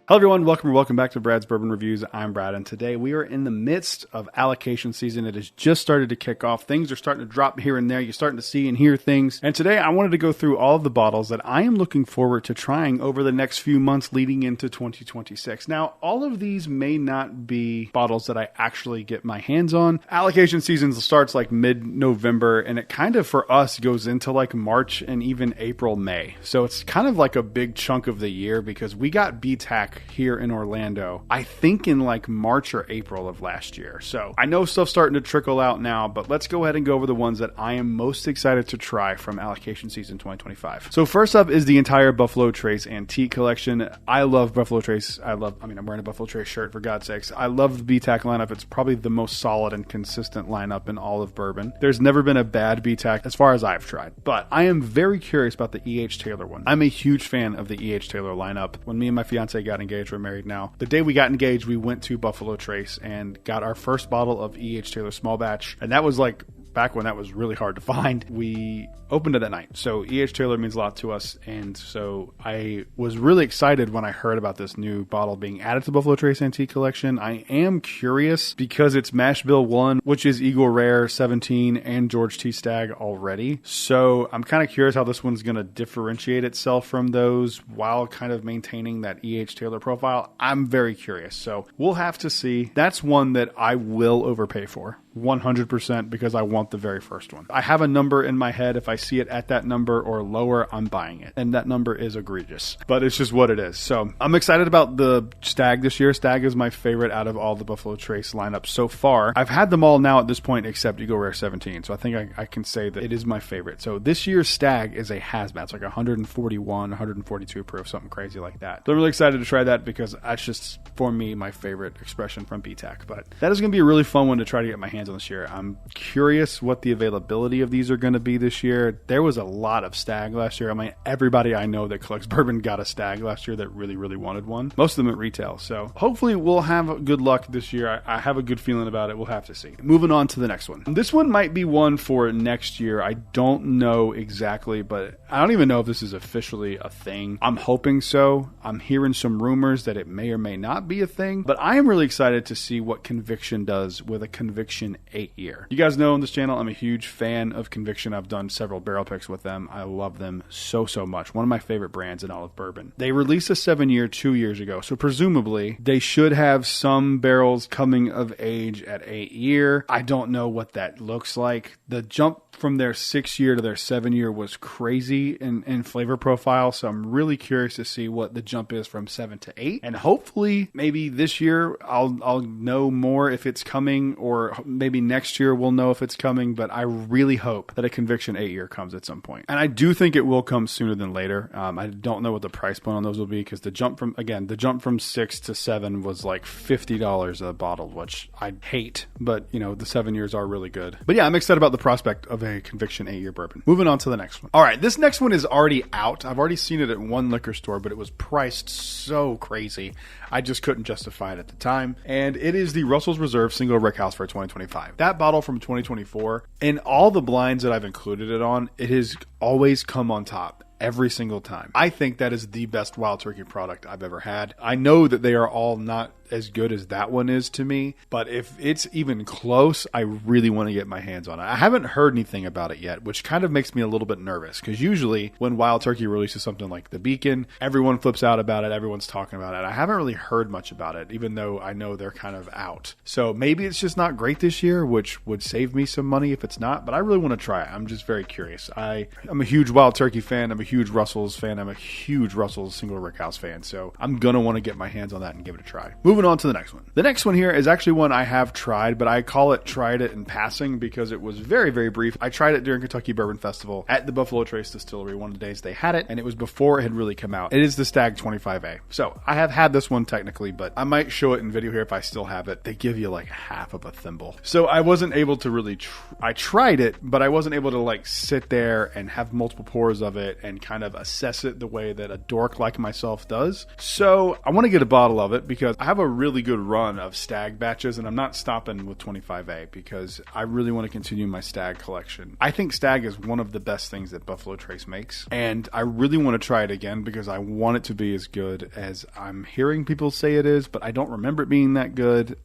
Hello everyone, welcome back to Brad's Bourbon Reviews. I'm Brad, and today we are in the midst of allocation season. It has just started to kick off. Things are starting to drop here and there. You're starting to see and hear things. And today I wanted to go through all of the bottles that I am looking forward to trying over the next few months leading into 2026. Now, all of these may not be bottles that I actually get my hands on. Allocation season starts like mid-November, and it kind of for us goes into like March and even April, May. So it's kind of like a big chunk of the year because we got BTAC back here in Orlando, I think in like March or April of last year. So I know stuff's starting to trickle out now, but let's go ahead and go over the ones that I am most excited to try from allocation season 2025. So first up is the entire Buffalo Trace Antique Collection. I love Buffalo Trace. I'm wearing a Buffalo Trace shirt, for God's sakes. I love the BTAC lineup. It's probably the most solid and consistent lineup in all of bourbon. There's never been a bad BTAC as far as I've tried, but I am very curious about the E.H. Taylor one. I'm a huge fan of the E.H. Taylor lineup. When me and my fiance got engaged, we're married now. The day we got engaged, we went to Buffalo Trace and got our first bottle of E.H. Taylor small batch, and that was like back when that was really hard to find. We opened it at night. So E.H. Taylor means a lot to us. And so I was really excited when I heard about this new bottle being added to Buffalo Trace Antique Collection. I am curious because it's Mash Bill 1, which is Eagle Rare 17 and George T. Stagg already. So I'm kind of curious how this one's going to differentiate itself from those while kind of maintaining that E.H. Taylor profile. I'm very curious. So we'll have to see. That's one that I will overpay for. 100% because I want the very first one. I have a number in my head. If I see it at that number or lower, I'm buying it. And that number is egregious, but it's just what it is. So I'm excited about the Stagg this year. Stagg is my favorite out of all the Buffalo Trace lineup so far. I've had them all now at this point except Eagle Rare 17. So I think I can say that it is my favorite. So this year's Stagg is a hazmat. It's like 141, 142 proof, something crazy like that. So I'm really excited to try that because that's just, for me, my favorite expression from BTAC. But that is going to be a really fun one to try to get my hands on this year. I'm curious what the availability of these are going to be this year. There was a lot of Stagg last year. I mean, everybody I know that collects bourbon got a Stagg last year that really, really wanted one. Most of them at retail. So hopefully we'll have good luck this year. I have a good feeling about it. We'll have to see. Moving on to the next one. This one might be one for next year. I don't know exactly, but I don't even know if this is officially a thing. I'm hoping so. I'm hearing some rumors that it may or may not be a thing, but I am really excited to see what Conviction does with a Conviction 8-year. You guys know on this channel, I'm a huge fan of Conviction. I've done several barrel picks with them. I love them so much. One of my favorite brands in all of bourbon. They released a 7-year 2 years ago, so presumably they should have some barrels coming of age at 8-year. I don't know what that looks like. The jump from their 6-year to their 7-year was crazy in flavor profile. So I'm really curious to see what the jump is from 7 to 8. And hopefully maybe this year I'll know more if it's coming, or maybe next year we'll know if it's coming. But I really hope that a Conviction 8-year comes at some point. And I do think it will come sooner than later. I don't know what the price point on those will be because the jump from 6 to 7 was like $50 a bottle, which I hate. But you know, the 7 years are really good. But yeah, I'm excited about the prospect of a Conviction 8-year bourbon. Moving on to the next one. All right, this next one is already out. I've already seen it at one liquor store, but it was priced so crazy. I just couldn't justify it at the time. And it is the Russell's Reserve Single Rickhouse for 2025. That bottle from 2024, in all the blinds that I've included it on, it has always come on top. Every single time. I think that is the best Wild Turkey product I've ever had. I know that they are all not as good as that one is to me, but if it's even close, I really want to get my hands on it. I haven't heard anything about it yet, which kind of makes me a little bit nervous because usually when Wild Turkey releases something like the Beacon, everyone flips out about it, everyone's talking about it. I haven't really heard much about it, even though I know they're kind of out. So maybe it's just not great this year, which would save me some money if it's not, but I really want to try it. I'm just very curious. I'm a huge Wild Turkey fan. I'm a huge Russell's fan. I'm a huge Russell's Single Rickhouse fan, so I'm gonna want to get my hands on that and give it a try. Moving on to the next one. The next one here is actually one I have tried, but I call it tried it in passing because it was very, very brief. I tried it during Kentucky Bourbon Festival at the Buffalo Trace Distillery one of the days they had it, and it was before it had really come out. It is the Stagg 25A. So I have had this one technically, but I might show it in video here if I still have it. They give you like half of a thimble. So I wasn't able to really, I tried it, but I wasn't able to like sit there and have multiple pours of it and kind of assess it the way that a dork like myself does. So I want to get a bottle of it because I have a really good run of Stagg batches, and I'm not stopping with 25A because I really want to continue my Stagg collection. I think Stagg is one of the best things that Buffalo Trace makes, and I really want to try it again because I want it to be as good as I'm hearing people say it is, but I don't remember it being that good.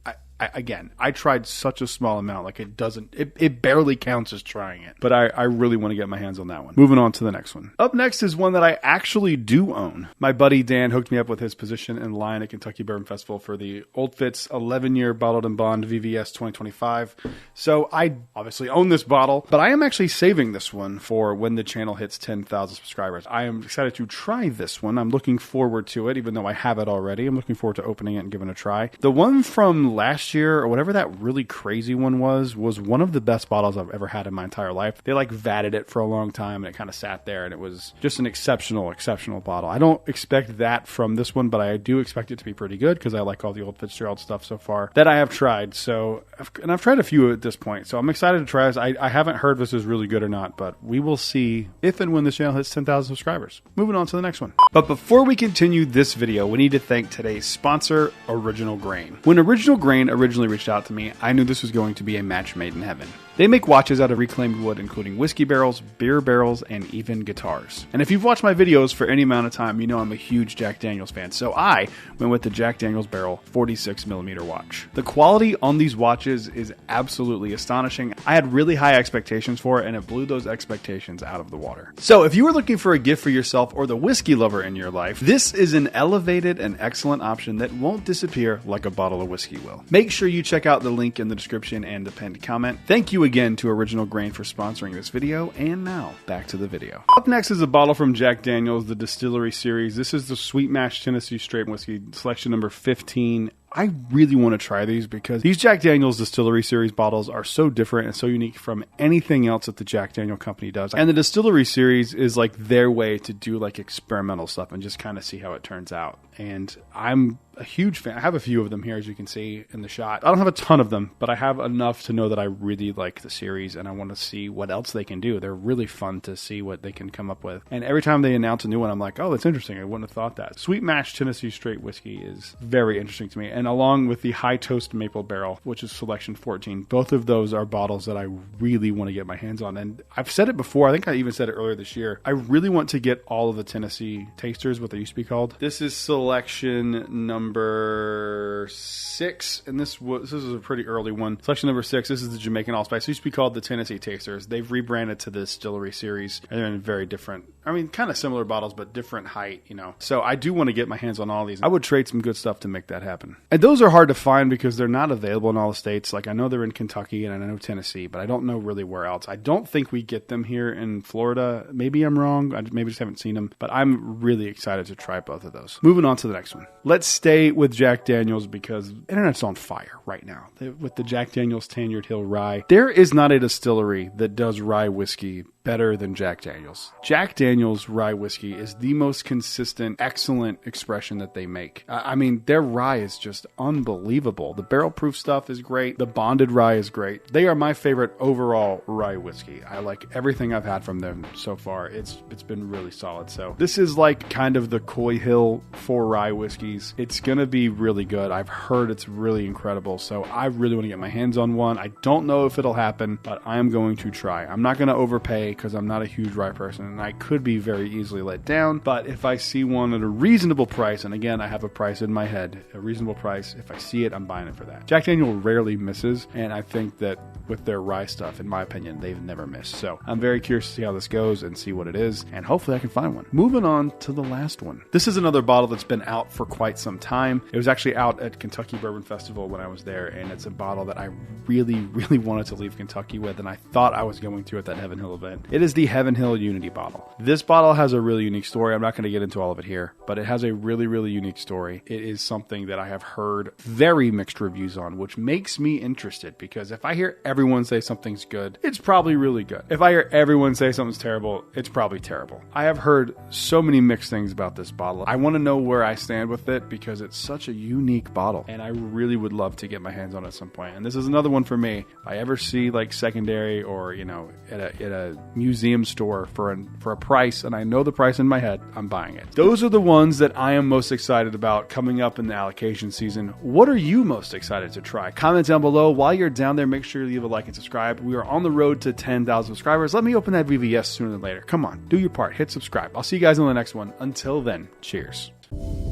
I tried such a small amount, like it barely counts as trying it. But I really want to get my hands on that one. Moving on to the next one. Up next is one that I actually do own. My buddy Dan hooked me up with his position in line at Kentucky Bourbon Festival for the Old Fitz 11-year Bottled and Bond VVS 2025. So I obviously own this bottle, but I am actually saving this one for when the channel hits 10,000 subscribers. I am excited to try this one. I'm looking forward to it, even though I have it already. I'm looking forward to opening it and giving it a try. The one from last year, or whatever that really crazy one was one of the best bottles I've ever had in my entire life. They like vatted it for a long time, and it kind of sat there, and it was just an exceptional bottle. I don't expect that from this one, but I do expect it to be pretty good because I like all the Old Fitzgerald stuff so far that I have tried. So, and I've tried a few at this point, so I'm excited to try this. I haven't heard this is really good or not, but we will see if and when this channel hits 10,000 subscribers. Moving on to the next one. But before we continue this video, we need to thank today's sponsor, Original Grain. When Original Grain originally reached out to me, I knew this was going to be a match made in heaven. They make watches out of reclaimed wood, including whiskey barrels, beer barrels, and even guitars. And if you've watched my videos for any amount of time, you know I'm a huge Jack Daniels fan, so I went with the Jack Daniels Barrel 46mm watch. The quality on these watches is absolutely astonishing. I had really high expectations for it, and it blew those expectations out of the water. So if you are looking for a gift for yourself or the whiskey lover in your life, this is an elevated and excellent option that won't disappear like a bottle of whiskey will. Make sure you check out the link in the description and the pinned comment. Thank you again to Original Grain for sponsoring this video, and now back to the video. Up next is a bottle from Jack Daniels, the Distillery Series. This is the Sweet Mash Tennessee Straight Whiskey, selection number 15. I really want to try these because these Jack Daniels Distillery Series bottles are so different and so unique from anything else that the Jack Daniel Company does. And the Distillery Series is like their way to do like experimental stuff and just kind of see how it turns out. And I'm a huge fan. I have a few of them here, as you can see in the shot. I don't have a ton of them, but I have enough to know that I really like the series and I want to see what else they can do. They're really fun to see what they can come up with. And every time they announce a new one, I'm like, oh, that's interesting. I wouldn't have thought that. Sweet Mash Tennessee Straight Whiskey is very interesting to me. And along with the High Toast Maple Barrel, which is selection 14, both of those are bottles that I really want to get my hands on. And I've said it before. I think I even said it earlier this year. I really want to get all of the Tennessee Tasters, what they used to be called. This is selection number 6, and this is a pretty early one. Selection number 6, this is the Jamaican Allspice. It used to be called the Tennessee Tasters. They've rebranded to the Distillery Series, and they're in very different, I mean, kind of similar bottles, but different height, you know. So I do want to get my hands on all these. I would trade some good stuff to make that happen. And those are hard to find because they're not available in all the states. Like, I know they're in Kentucky and I know Tennessee, but I don't know really where else. I don't think we get them here in Florida. Maybe I'm wrong. I maybe just haven't seen them, but I'm really excited to try both of those. Moving on to the next one. Let's stay with Jack Daniels because internet's on fire right now with the Jack Daniels Tenured Hill Rye. There is not a distillery that does rye whiskey better than Jack Daniels. Jack Daniels rye whiskey is the most consistent, excellent expression that they make. I mean, their rye is just unbelievable. The barrel proof stuff is great. The bonded rye is great. They are my favorite overall rye whiskey. I like everything I've had from them so far. It's been really solid. So this is like kind of the Coy Hill for rye whiskeys. It's gonna be really good. I've heard it's really incredible. So I really want to get my hands on one. I don't know if it'll happen, but I am going to try. I'm not gonna overpay because I'm not a huge rye person and I could be very easily let down, but if I see one at a reasonable price, and again I have a price in my head, a reasonable price, if I see it, I'm buying it for that. Jack Daniel rarely misses, and I think that with their rye stuff, in my opinion, they've never missed. So I'm very curious to see how this goes and see what it is, and hopefully I can find one. Moving on to the last one. This is another bottle that's been out for quite some time. It was actually out at Kentucky Bourbon Festival when I was there, and it's a bottle that I really, really wanted to leave Kentucky with, and I thought I was going to at that Heaven Hill event. It is the Heaven Hill Unity bottle. This bottle has a really unique story. I'm not going to get into all of it here, but it has a really, really unique story. It is something that I have heard very mixed reviews on, which makes me interested, because if I hear everyone say something's good, it's probably really good. If I hear everyone say something's terrible, it's probably terrible. I have heard so many mixed things about this bottle. I want to know where I stand with it because it's such a unique bottle, and I really would love to get my hands on it at some point. And this is another one for me. If I ever see like secondary or, you know, at a museum store for a price, and I know the price in my head, I'm buying it. Those are the ones that I am most excited about coming up in the allocation season. What are you most excited to try? Comment down below. While you're down there, make sure you leave a like and subscribe. We are on the road to 10,000 subscribers. Let me open that VVS sooner than later. Come on, do your part. Hit subscribe. I'll see you guys on the next one. Until then, cheers.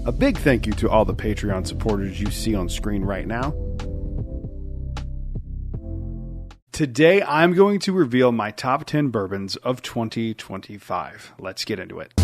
A big thank you to all the Patreon supporters you see on screen right now. Today, I'm going to reveal my top 10 bourbons of 2025. Let's get into it.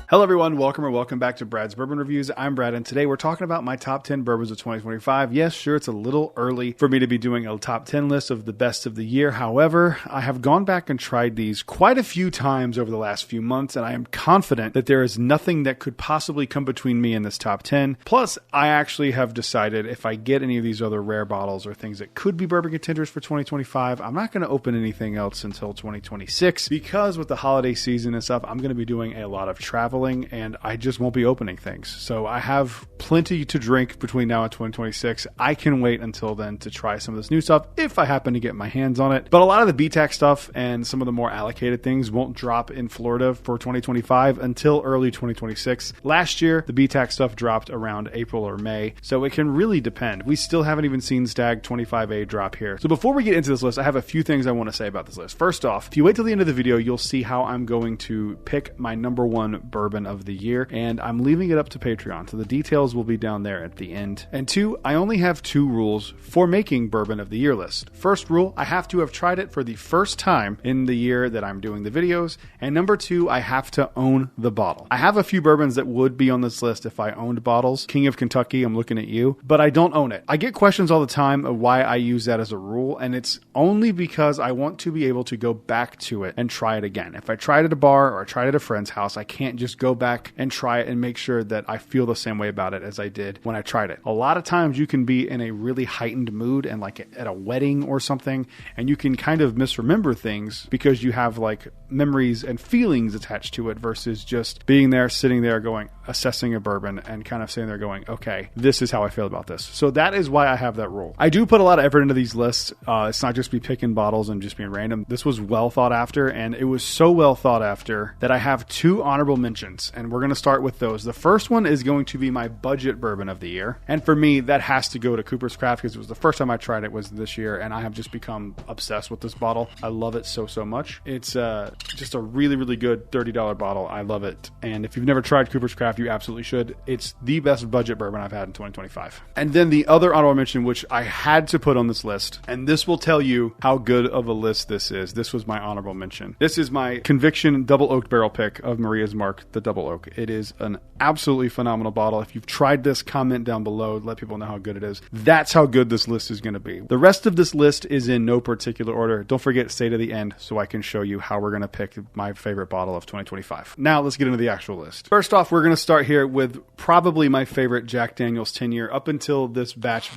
Hello everyone, welcome back to Brad's Bourbon Reviews. I'm Brad, and today we're talking about my top 10 bourbons of 2025. Yes, sure, it's a little early for me to be doing a top 10 list of the best of the year. However, I have gone back and tried these quite a few times over the last few months, and I am confident that there is nothing that could possibly come between me and this top 10. Plus, I actually have decided if I get any of these other rare bottles or things that could be bourbon contenders for 2025, I'm not going to open anything else until 2026, because with the holiday season and stuff, I'm going to be doing a lot of traveling and I just won't be opening things. So I have plenty to drink between now and 2026. I can wait until then to try some of this new stuff if I happen to get my hands on it. But a lot of the BTAC stuff and some of the more allocated things won't drop in Florida for 2025 until early 2026. Last year, the BTAC stuff dropped around April or May, so it can really depend. We still haven't even seen Stag 25A drop here. So before we get into this list, I have a few things I want to say about this list. First off, if you wait till the end of the video, you'll see how I'm going to pick my number one bourbon of the year, and I'm leaving it up to Patreon, so the details will be down there at the end. And two, I only have two rules for making bourbon of the year list. First rule, I have to have tried it for the first time in the year that I'm doing the videos, and number two, I have to own the bottle. I have a few bourbons that would be on this list if I owned bottles. King of Kentucky, I'm looking at you, but I don't own it. I get questions all the time of why I use that as a rule, and it's only because I want to be able to go back to it and try it again. If I tried it at a bar or I tried it at a friend's house, I can't just go back and try it and make sure that I feel the same way about it as I did when I tried it. A lot of times you can be in a really heightened mood and like at a wedding or something, and you can kind of misremember things because you have like memories and feelings attached to it versus just being there, sitting there going, assessing a bourbon and kind of sitting there going, okay, this is how I feel about this. So that is why I have that rule. I do put a lot of effort into these lists. It's not just me picking bottles and just being random. This was well thought after, and it was so well thought after that I have two honorable mentions, and we're going to start with those. The first one is going to be my budget bourbon of the year, and for me that has to go to Cooper's Craft because it was the first time I tried it was this year, and I have just become obsessed with this bottle. I love it so much. It's just a really good $30 bottle. I love it, and if you've never tried Cooper's Craft, you absolutely should. It's the best budget bourbon I've had in 2025. And then the other honorable mention, which I had to put on this list, and this will tell you how good of a list this is. This was my honorable mention. This is my Conviction Double Oaked Barrel Pick of Maria's Mark, the Double Oak. It is an absolutely phenomenal bottle. If you've tried this, comment down below. Let people know how good it is. That's how good this list is going to be. The rest of this list is in no particular order. Don't forget, stay to the end so I can show you how we're going to pick my favorite bottle of 2025. Now let's get into the actual list. First off, we're going to start here with probably my favorite Jack Daniel's 10-year. Up until this batch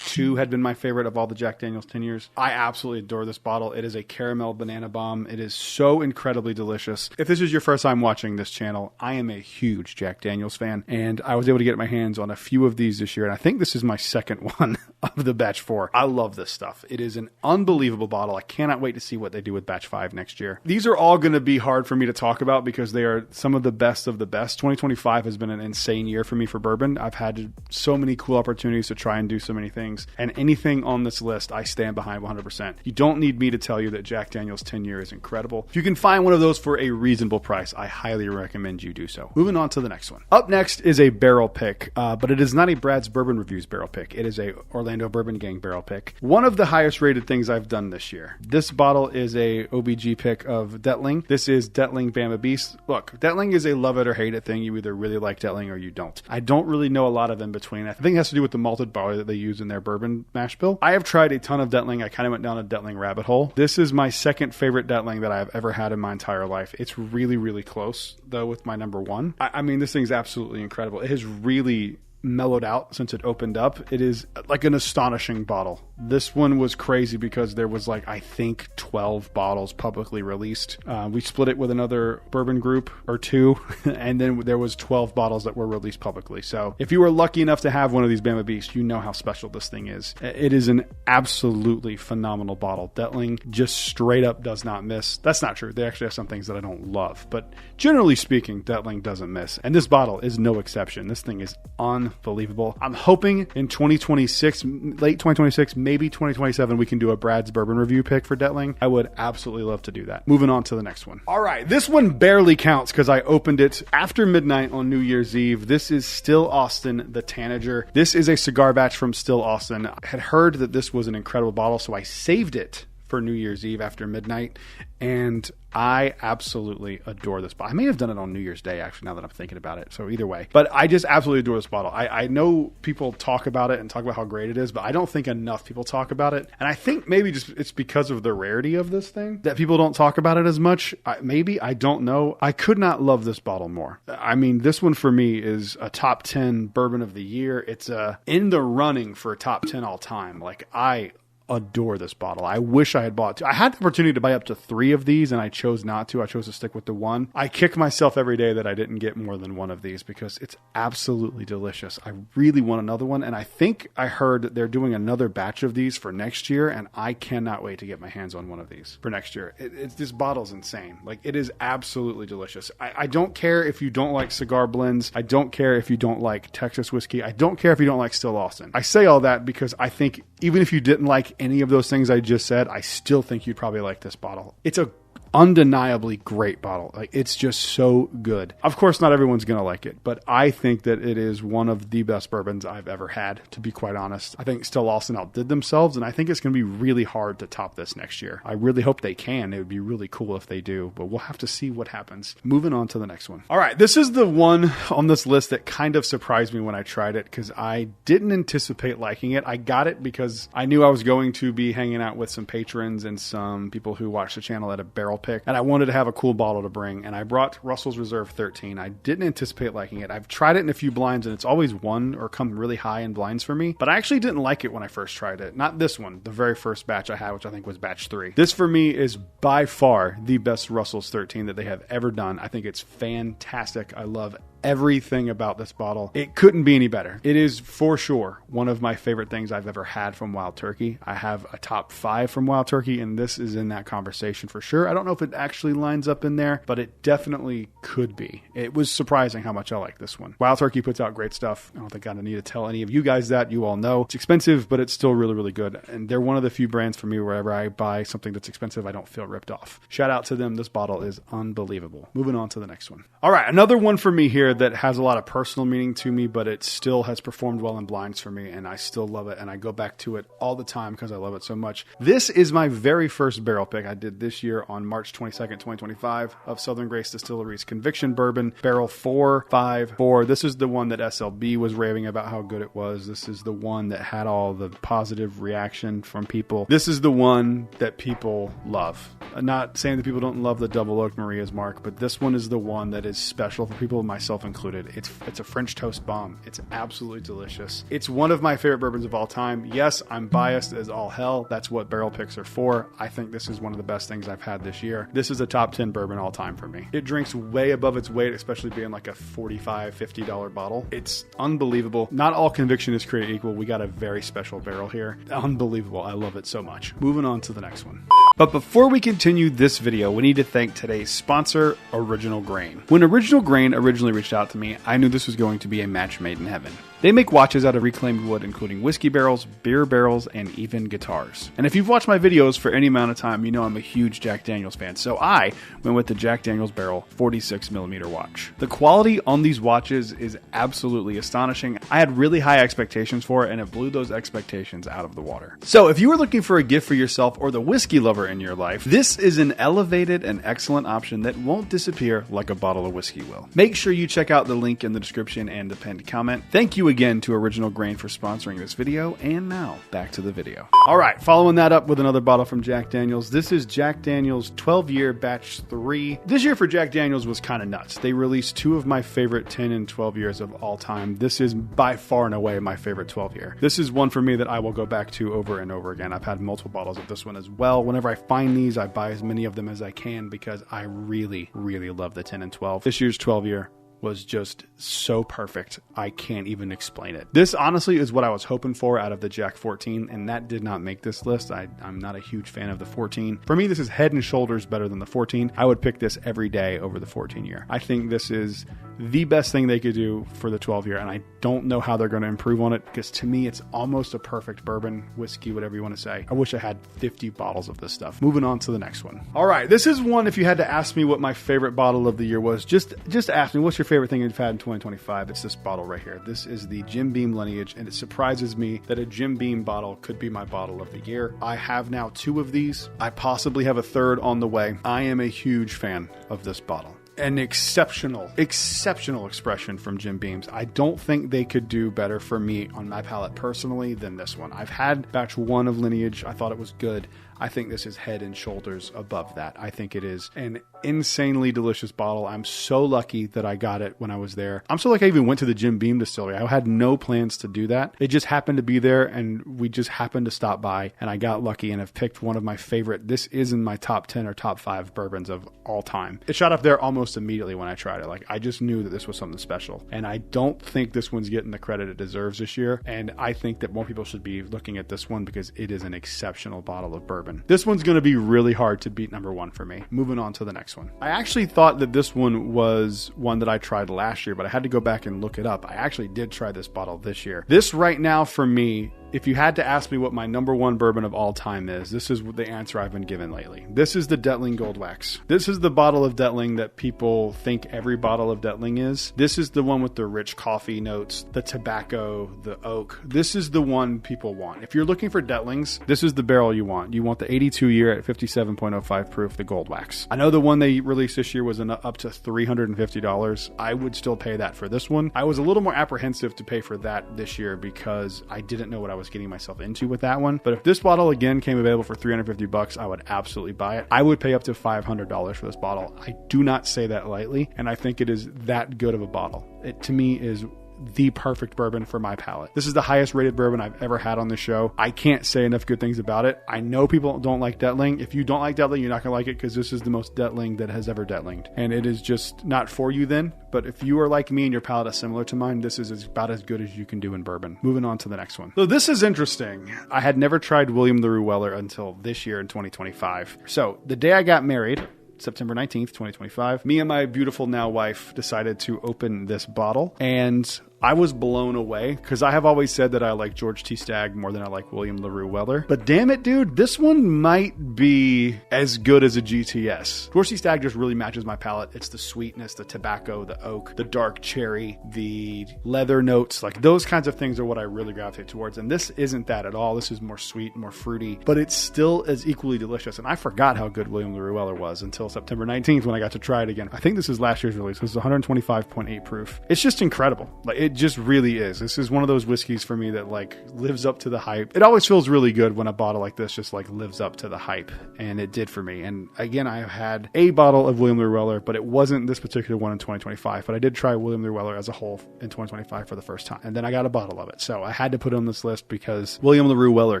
2 had been my favorite of all the Jack Daniel's 10-years. I absolutely adore this bottle. It is a caramel banana bomb. It is so incredibly delicious. If this is your first time watching this channel, I am a huge Jack Daniel's fan, and I was able to get my hands on a few of these this year, and I think this is my second one of the batch 4. I love this stuff. It is an unbelievable bottle. I cannot wait to see what they do with batch 5 next year. These are all going to be hard for me to talk about because they are some of the best of the best. 2025 has been an insane year for me for bourbon. I've had so many cool opportunities to try and do so many things, and anything on this list I stand behind 100%. You don't need me to tell you that Jack Daniel's 10-year is incredible. If you can find one of those for a reasonable price, I highly recommend you do so. Moving on to the next one. Up next is a barrel pick, but it is not a Brad's Bourbon Reviews barrel pick. It is a Orlando Bourbon Gang barrel pick. One of the highest rated things I've done this year. This bottle is a OBG pick of Detling. This is Detling Bama Beast. Look, Detling is a love it or hate it thing. You either really like Detling or you don't. I don't really know a lot of in between. I think it has to do with the malted barley that they use in their bourbon mash bill. I have tried a ton of Detling. I kind of went down a Detling rabbit hole. This is my second favorite Detling that I've ever had in my entire life. It's really close though with my number one. I mean, this thing's absolutely incredible. It has really mellowed out since it opened up. It is like an astonishing bottle. This one was crazy because there was like, I think 12 bottles publicly released. We split it with another bourbon group or two, and then there was 12 bottles that were released publicly. So if you were lucky enough to have one of these Bama Beasts, you know how special this thing is. It is an absolutely phenomenal bottle. Detling just straight up does not miss. That's not true. They actually have some things that I don't love, but generally speaking, Detling doesn't miss. And this bottle is no exception. This thing is unbelievable. unbelievable. I'm hoping in 2026, late 2026, maybe 2027, we can do a Brad's bourbon review pick for Detling. I would absolutely love to do that. Moving on to the next one. All right, this one barely counts because I opened it after midnight on New Year's Eve. This is Still Austin, the Tanager. This is a cigar batch from Still Austin. I had heard that this was an incredible bottle, so I saved it for New Year's Eve after midnight, and I absolutely adore this bottle. I may have done it on New Year's Day, actually, now that I'm thinking about it. So either way. But I just absolutely adore this bottle. I know people talk about it and talk about how great it is, but I don't think enough people talk about it. And I think maybe just it's because of the rarity of this thing that people don't talk about it as much. Maybe, I don't know. I could not love this bottle more. I mean, this one for me is a top 10 bourbon of the year. It's in the running for a top 10 all time. Like, I adore this bottle. I wish I had bought two. I had the opportunity to buy up to 3 of these and I chose not to. I chose to stick with the one. I kick myself every day that I didn't get more than one of these because it's absolutely delicious. I really want another one, and I think I heard that they're doing another batch of these for next year, and I cannot wait to get my hands on one of these for next year. This bottle's insane. Like, it is absolutely delicious. I don't care if you don't like cigar blends. I don't care if you don't like Texas whiskey. I don't care if you don't like Still Austin. I say all that because I think even if you didn't like any of those things I just said, I still think you'd probably like this bottle. It's a undeniably great bottle. Like, it's just so good. Of course, not everyone's going to like it, but I think that it is one of the best bourbons I've ever had, to be quite honest. I think Still Austin outdid themselves, and I think it's going to be really hard to top this next year. I really hope they can. It would be really cool if they do, but we'll have to see what happens. Moving on to the next one. All right, this is the one on this list that kind of surprised me when I tried it because I didn't anticipate liking it. I got it because I knew I was going to be hanging out with some patrons and some people who watch the channel at a barrel pick, and I wanted to have a cool bottle to bring, and I brought Russell's Reserve 13. I didn't anticipate liking it. I've tried it in a few blinds, and it's always won or come really high in blinds for me, but I actually didn't like it when I first tried it. Not this one, the very first batch I had, which I think was batch 3. This for me is by far the best Russell's 13 that they have ever done. I think it's fantastic. I love everything about this bottle. It couldn't be any better. It is for sure one of my favorite things I've ever had from Wild Turkey. I have a top 5 from Wild Turkey, and this is in that conversation for sure. I don't know if it actually lines up in there, but it definitely could be. It was surprising how much I like this one. Wild Turkey puts out great stuff. I don't think I need to tell any of you guys that. You all know it's expensive, but it's still really, really good. And they're one of the few brands for me wherever I buy something that's expensive, I don't feel ripped off. Shout out to them. This bottle is unbelievable. Moving on to the next one. All right, another one for me here that has a lot of personal meaning to me, but it still has performed well in blinds for me, and I still love it, and I go back to it all the time because I love it so much. This is my very first barrel pick I did this year on March 22nd, 2025 of Southern Grace Distillery's Conviction Bourbon, barrel 454. This is the one that SLB was raving about how good it was. This is the one that had all the positive reaction from people. This is the one that people love. I'm not saying that people don't love the Double Oak Maria's Mark, but this one is the one that is special for people, myself included. It's a French toast bomb. It's absolutely delicious. It's one of my favorite bourbons of all time. Yes, I'm biased as all hell. That's what barrel picks are for. I think this is one of the best things I've had this year. This is a top 10 bourbon all time for me. It drinks way above its weight, especially being like a $45, $50 bottle. It's unbelievable. Not all Conviction is created equal. We got a very special barrel here. Unbelievable. I love it so much. Moving on to the next one. But before we continue this video, we need to thank today's sponsor, Original Grain. When Original Grain originally reached out to me, I knew this was going to be a match made in heaven. They make watches out of reclaimed wood, including whiskey barrels, beer barrels, and even guitars. And if you've watched my videos for any amount of time, you know I'm a huge Jack Daniels fan, so I went with the Jack Daniels Barrel 46mm watch. The quality on these watches is absolutely astonishing. I had really high expectations for it, and it blew those expectations out of the water. So if you are looking for a gift for yourself or the whiskey lover in your life, this is an elevated and excellent option that won't disappear like a bottle of whiskey will. Make sure you check out the link in the description and the pinned comment. Thank you again to Original Grain for sponsoring this video, and now back to the video. All right, following that up with another bottle from Jack Daniels. This is Jack Daniels 12-year batch 3. This year for Jack Daniels was kind of nuts. They released 2 of my favorite 10 and 12 years of all time. This is by far and away my favorite 12 year. This is one for me that I will go back to over and over again. I've had multiple bottles of this one as well. Whenever I find these, I buy as many of them as I can because I really, really love the 10 and 12. This year's 12 year was just so perfect. I can't even explain it. This honestly is what I was hoping for out of the Jack 14, and that did not make this list. I'm not a huge fan of the 14. For me, this is head and shoulders better than the 14. I would pick this every day over the 14 year. I think this is the best thing they could do for the 12 year, and I don't know how they're going to improve on it, because to me, it's almost a perfect bourbon, whiskey, whatever you want to say. I wish I had 50 bottles of this stuff. Moving on to the next one. All right, this is one, if you had to ask me what my favorite bottle of the year was, just ask me, what's your favorite thing you've had in 2025? It's this bottle right here. This is the Jim Beam Lineage, and it surprises me that a Jim Beam bottle could be my bottle of the year. I have now 2 of these. I possibly have a third on the way. I am a huge fan of this bottle. An exceptional expression from Jim Beam's. I don't think they could do better for me on my palate personally than this one. I've had batch 1 of Lineage. I thought it was good. I think this is head and shoulders above that. I think it is an insanely delicious bottle. I'm so lucky that I got it when I was there. I'm so lucky I even went to the Jim Beam distillery. I had no plans to do that. It just happened to be there, and we just happened to stop by, and I got lucky and have picked one of my favorite. This is in my top 10 or top 5 bourbons of all time. It shot up there almost immediately when I tried it. Like, I just knew that this was something special, and I don't think this one's getting the credit it deserves this year, and I think that more people should be looking at this one because it is an exceptional bottle of bourbon. This one's going to be really hard to beat number 1 for me. Moving on to the next one. I actually thought that this one was one that I tried last year, but I had to go back and look it up. I actually did try this bottle this year. This right now for me, if you had to ask me what my number 1 bourbon of all time is, this is the answer I've been given lately. This is the Detling Gold Wax. This is the bottle of Detling that people think every bottle of Detling is. This is the one with the rich coffee notes, the tobacco, the oak. This is the one people want. If you're looking for Detlings, this is the barrel you want. You want the 82 year at 57.05 proof, the Gold Wax. I know the one they released this year was up to $350. I would still pay that for this one. I was a little more apprehensive to pay for that this year because I didn't know what I was getting myself into with that one. But if this bottle again came available for $350, I would absolutely buy it. I would pay up to $500 for this bottle. I do not say that lightly, and I think it is that good of a bottle. It to me is the perfect bourbon for my palate. This is the highest rated bourbon I've ever had on the show. I can't say enough good things about it. I know people don't like Detling. If you don't like Detling, you're not going to like it because this is the most Detling that has ever Detlinged. And it is just not for you then. But if you are like me and your palate is similar to mine, this is about as good as you can do in bourbon. Moving on to the next one. So this is interesting. I had never tried William LaRue Weller until this year in 2025. So the day I got married, September 19th, 2025, me and my beautiful now wife decided to open this bottle, and I was blown away because I have always said that I like George T. Stagg more than I like William LaRue Weller. But damn it, dude, this one might be as good as a GTS. George T. Stagg just really matches my palate. It's the sweetness, the tobacco, the oak, the dark cherry, the leather notes. Like those kinds of things are what I really gravitate towards. And this isn't that at all. This is more sweet, more fruity, but it's still as equally delicious. And I forgot how good William LaRue Weller was until September 19th when I got to try it again. I think this is last year's release. This is 125.8 proof. It's just incredible. Like it just really is. This is one of those whiskeys for me that like lives up to the hype. It always feels really good when a bottle like this just like lives up to the hype, and it did for me. And again, I have had a bottle of William LaRue Weller, but it wasn't this particular one in 2025. But I did try William LaRue Weller as a whole in 2025 for the first time, and then I got a bottle of it. So I had to put it on this list because William LaRue Weller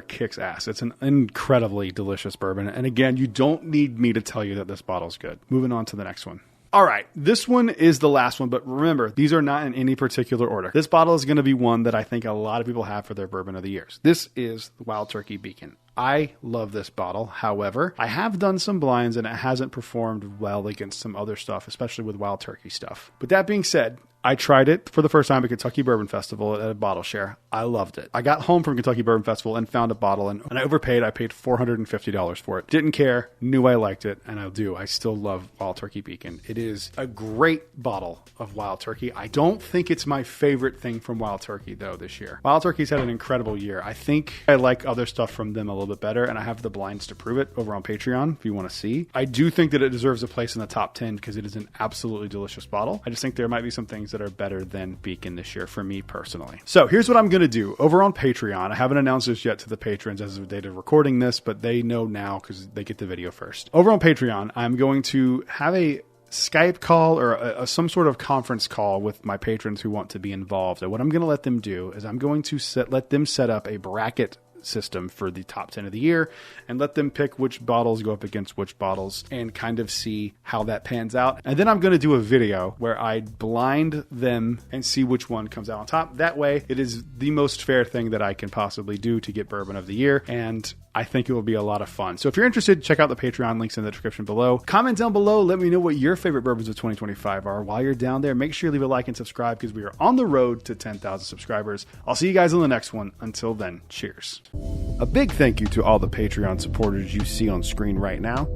kicks ass. It's an incredibly delicious bourbon, and again, you don't need me to tell you that this bottle's good. Moving on to the next one. All right, this one is the last one, but remember, these are not in any particular order. This bottle is going to be one that I think a lot of people have for their bourbon of the years. This is the Wild Turkey Beacon. I love this bottle. However, I have done some blinds and it hasn't performed well against some other stuff, especially with Wild Turkey stuff. But that being said, I tried it for the first time at Kentucky Bourbon Festival at a bottle share. I loved it. I got home from Kentucky Bourbon Festival and found a bottle, and I overpaid. I paid $450 for it. Didn't care, knew I liked it, and I do. I still love Wild Turkey Beacon. It is a great bottle of Wild Turkey. I don't think it's my favorite thing from Wild Turkey, though, this year. Wild Turkey's had an incredible year. I think I like other stuff from them a little bit better, and I have the blinds to prove it over on Patreon if you want to see. I do think that it deserves a place in the top 10 because it is an absolutely delicious bottle. I just think there might be some things that are better than Beacon this year for me personally. So here's what I'm going to do. Over on Patreon, I haven't announced this yet to the patrons as of the date of recording this, but they know now because they get the video first. Over on Patreon, I'm going to have a Skype call or some sort of conference call with my patrons who want to be involved. And what I'm going to let them do is I'm going to let them set up a bracket system for the top 10 of the year and let them pick which bottles go up against which bottles and kind of see how that pans out. And then I'm going to do a video where I blind them and see which one comes out on top. That way, it is the most fair thing that I can possibly do to get bourbon of the year. And I think it will be a lot of fun. So if you're interested, check out the Patreon links in the description below. Comment down below. Let me know what your favorite bourbons of 2025 are. While you're down there, make sure you leave a like and subscribe because we are on the road to 10,000 subscribers. I'll see you guys on the next one. Until then, cheers. A big thank you to all the Patreon supporters you see on screen right now.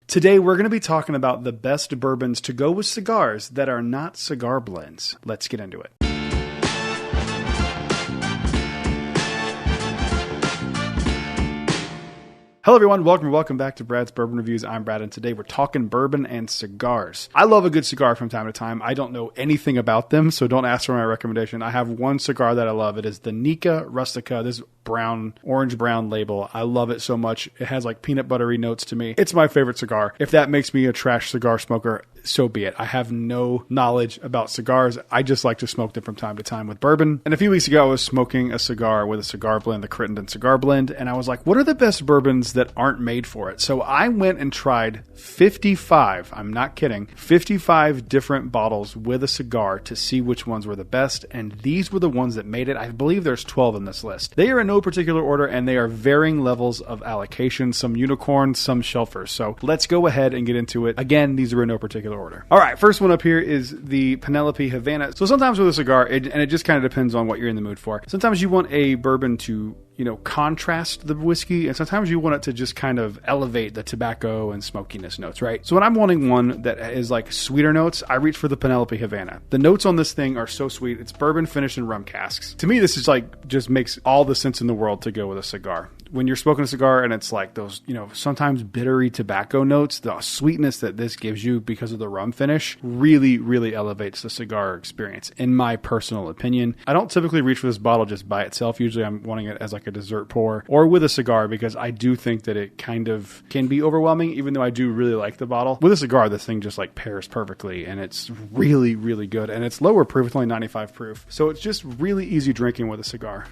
Today, we're going to be talking about the best bourbons to go with cigars that are not cigar blends. Let's get into it. Hello everyone, welcome back to Brad's Bourbon Reviews. I'm Brad, and today we're talking bourbon and cigars. I love a good cigar from time to time. I don't know anything about them, so don't ask for my recommendation. I have one cigar that I love. It is the Nika Rustica. This orange brown label. I love it so much. It has like peanut buttery notes to me. It's my favorite cigar. If that makes me a trash cigar smoker, so be it. I have no knowledge about cigars. I just like to smoke them from time to time with bourbon. And a few weeks ago, I was smoking a cigar with a cigar blend, the Crittenden Cigar Blend, and I was like, what are the best bourbons that aren't made for it? So I went and tried 55, I'm not kidding, 55 different bottles with a cigar to see which ones were the best, and these were the ones that made it. I believe there's 12 in this list. They are in no particular order, and they are varying levels of allocation, some unicorns, some shelfers. So let's go ahead and get into it. Again, these are in no particular order. All right, first one up here is the Penelope Havana. So sometimes with a cigar, and it just kind of depends on what you're in the mood for. Sometimes you want a bourbon to contrast the whiskey, and sometimes you want it to just kind of elevate the tobacco and smokiness notes, right? So when I'm wanting one that is like sweeter notes, I reach for the Penelope Havana. The notes on this thing are so sweet. It's bourbon finished in rum casks. To me, this is like, just makes all the sense in the world to go with a cigar. When you're smoking a cigar and it's like those, sometimes bittery tobacco notes, the sweetness that this gives you because of the rum finish really, really elevates the cigar experience, in my personal opinion. I don't typically reach for this bottle just by itself. Usually I'm wanting it as like a dessert pour or with a cigar, because I do think that it kind of can be overwhelming, even though I do really like the bottle. With a cigar, this thing just like pairs perfectly, and it's really, really good. And it's lower proof, it's only 95 proof. So it's just really easy drinking with a cigar.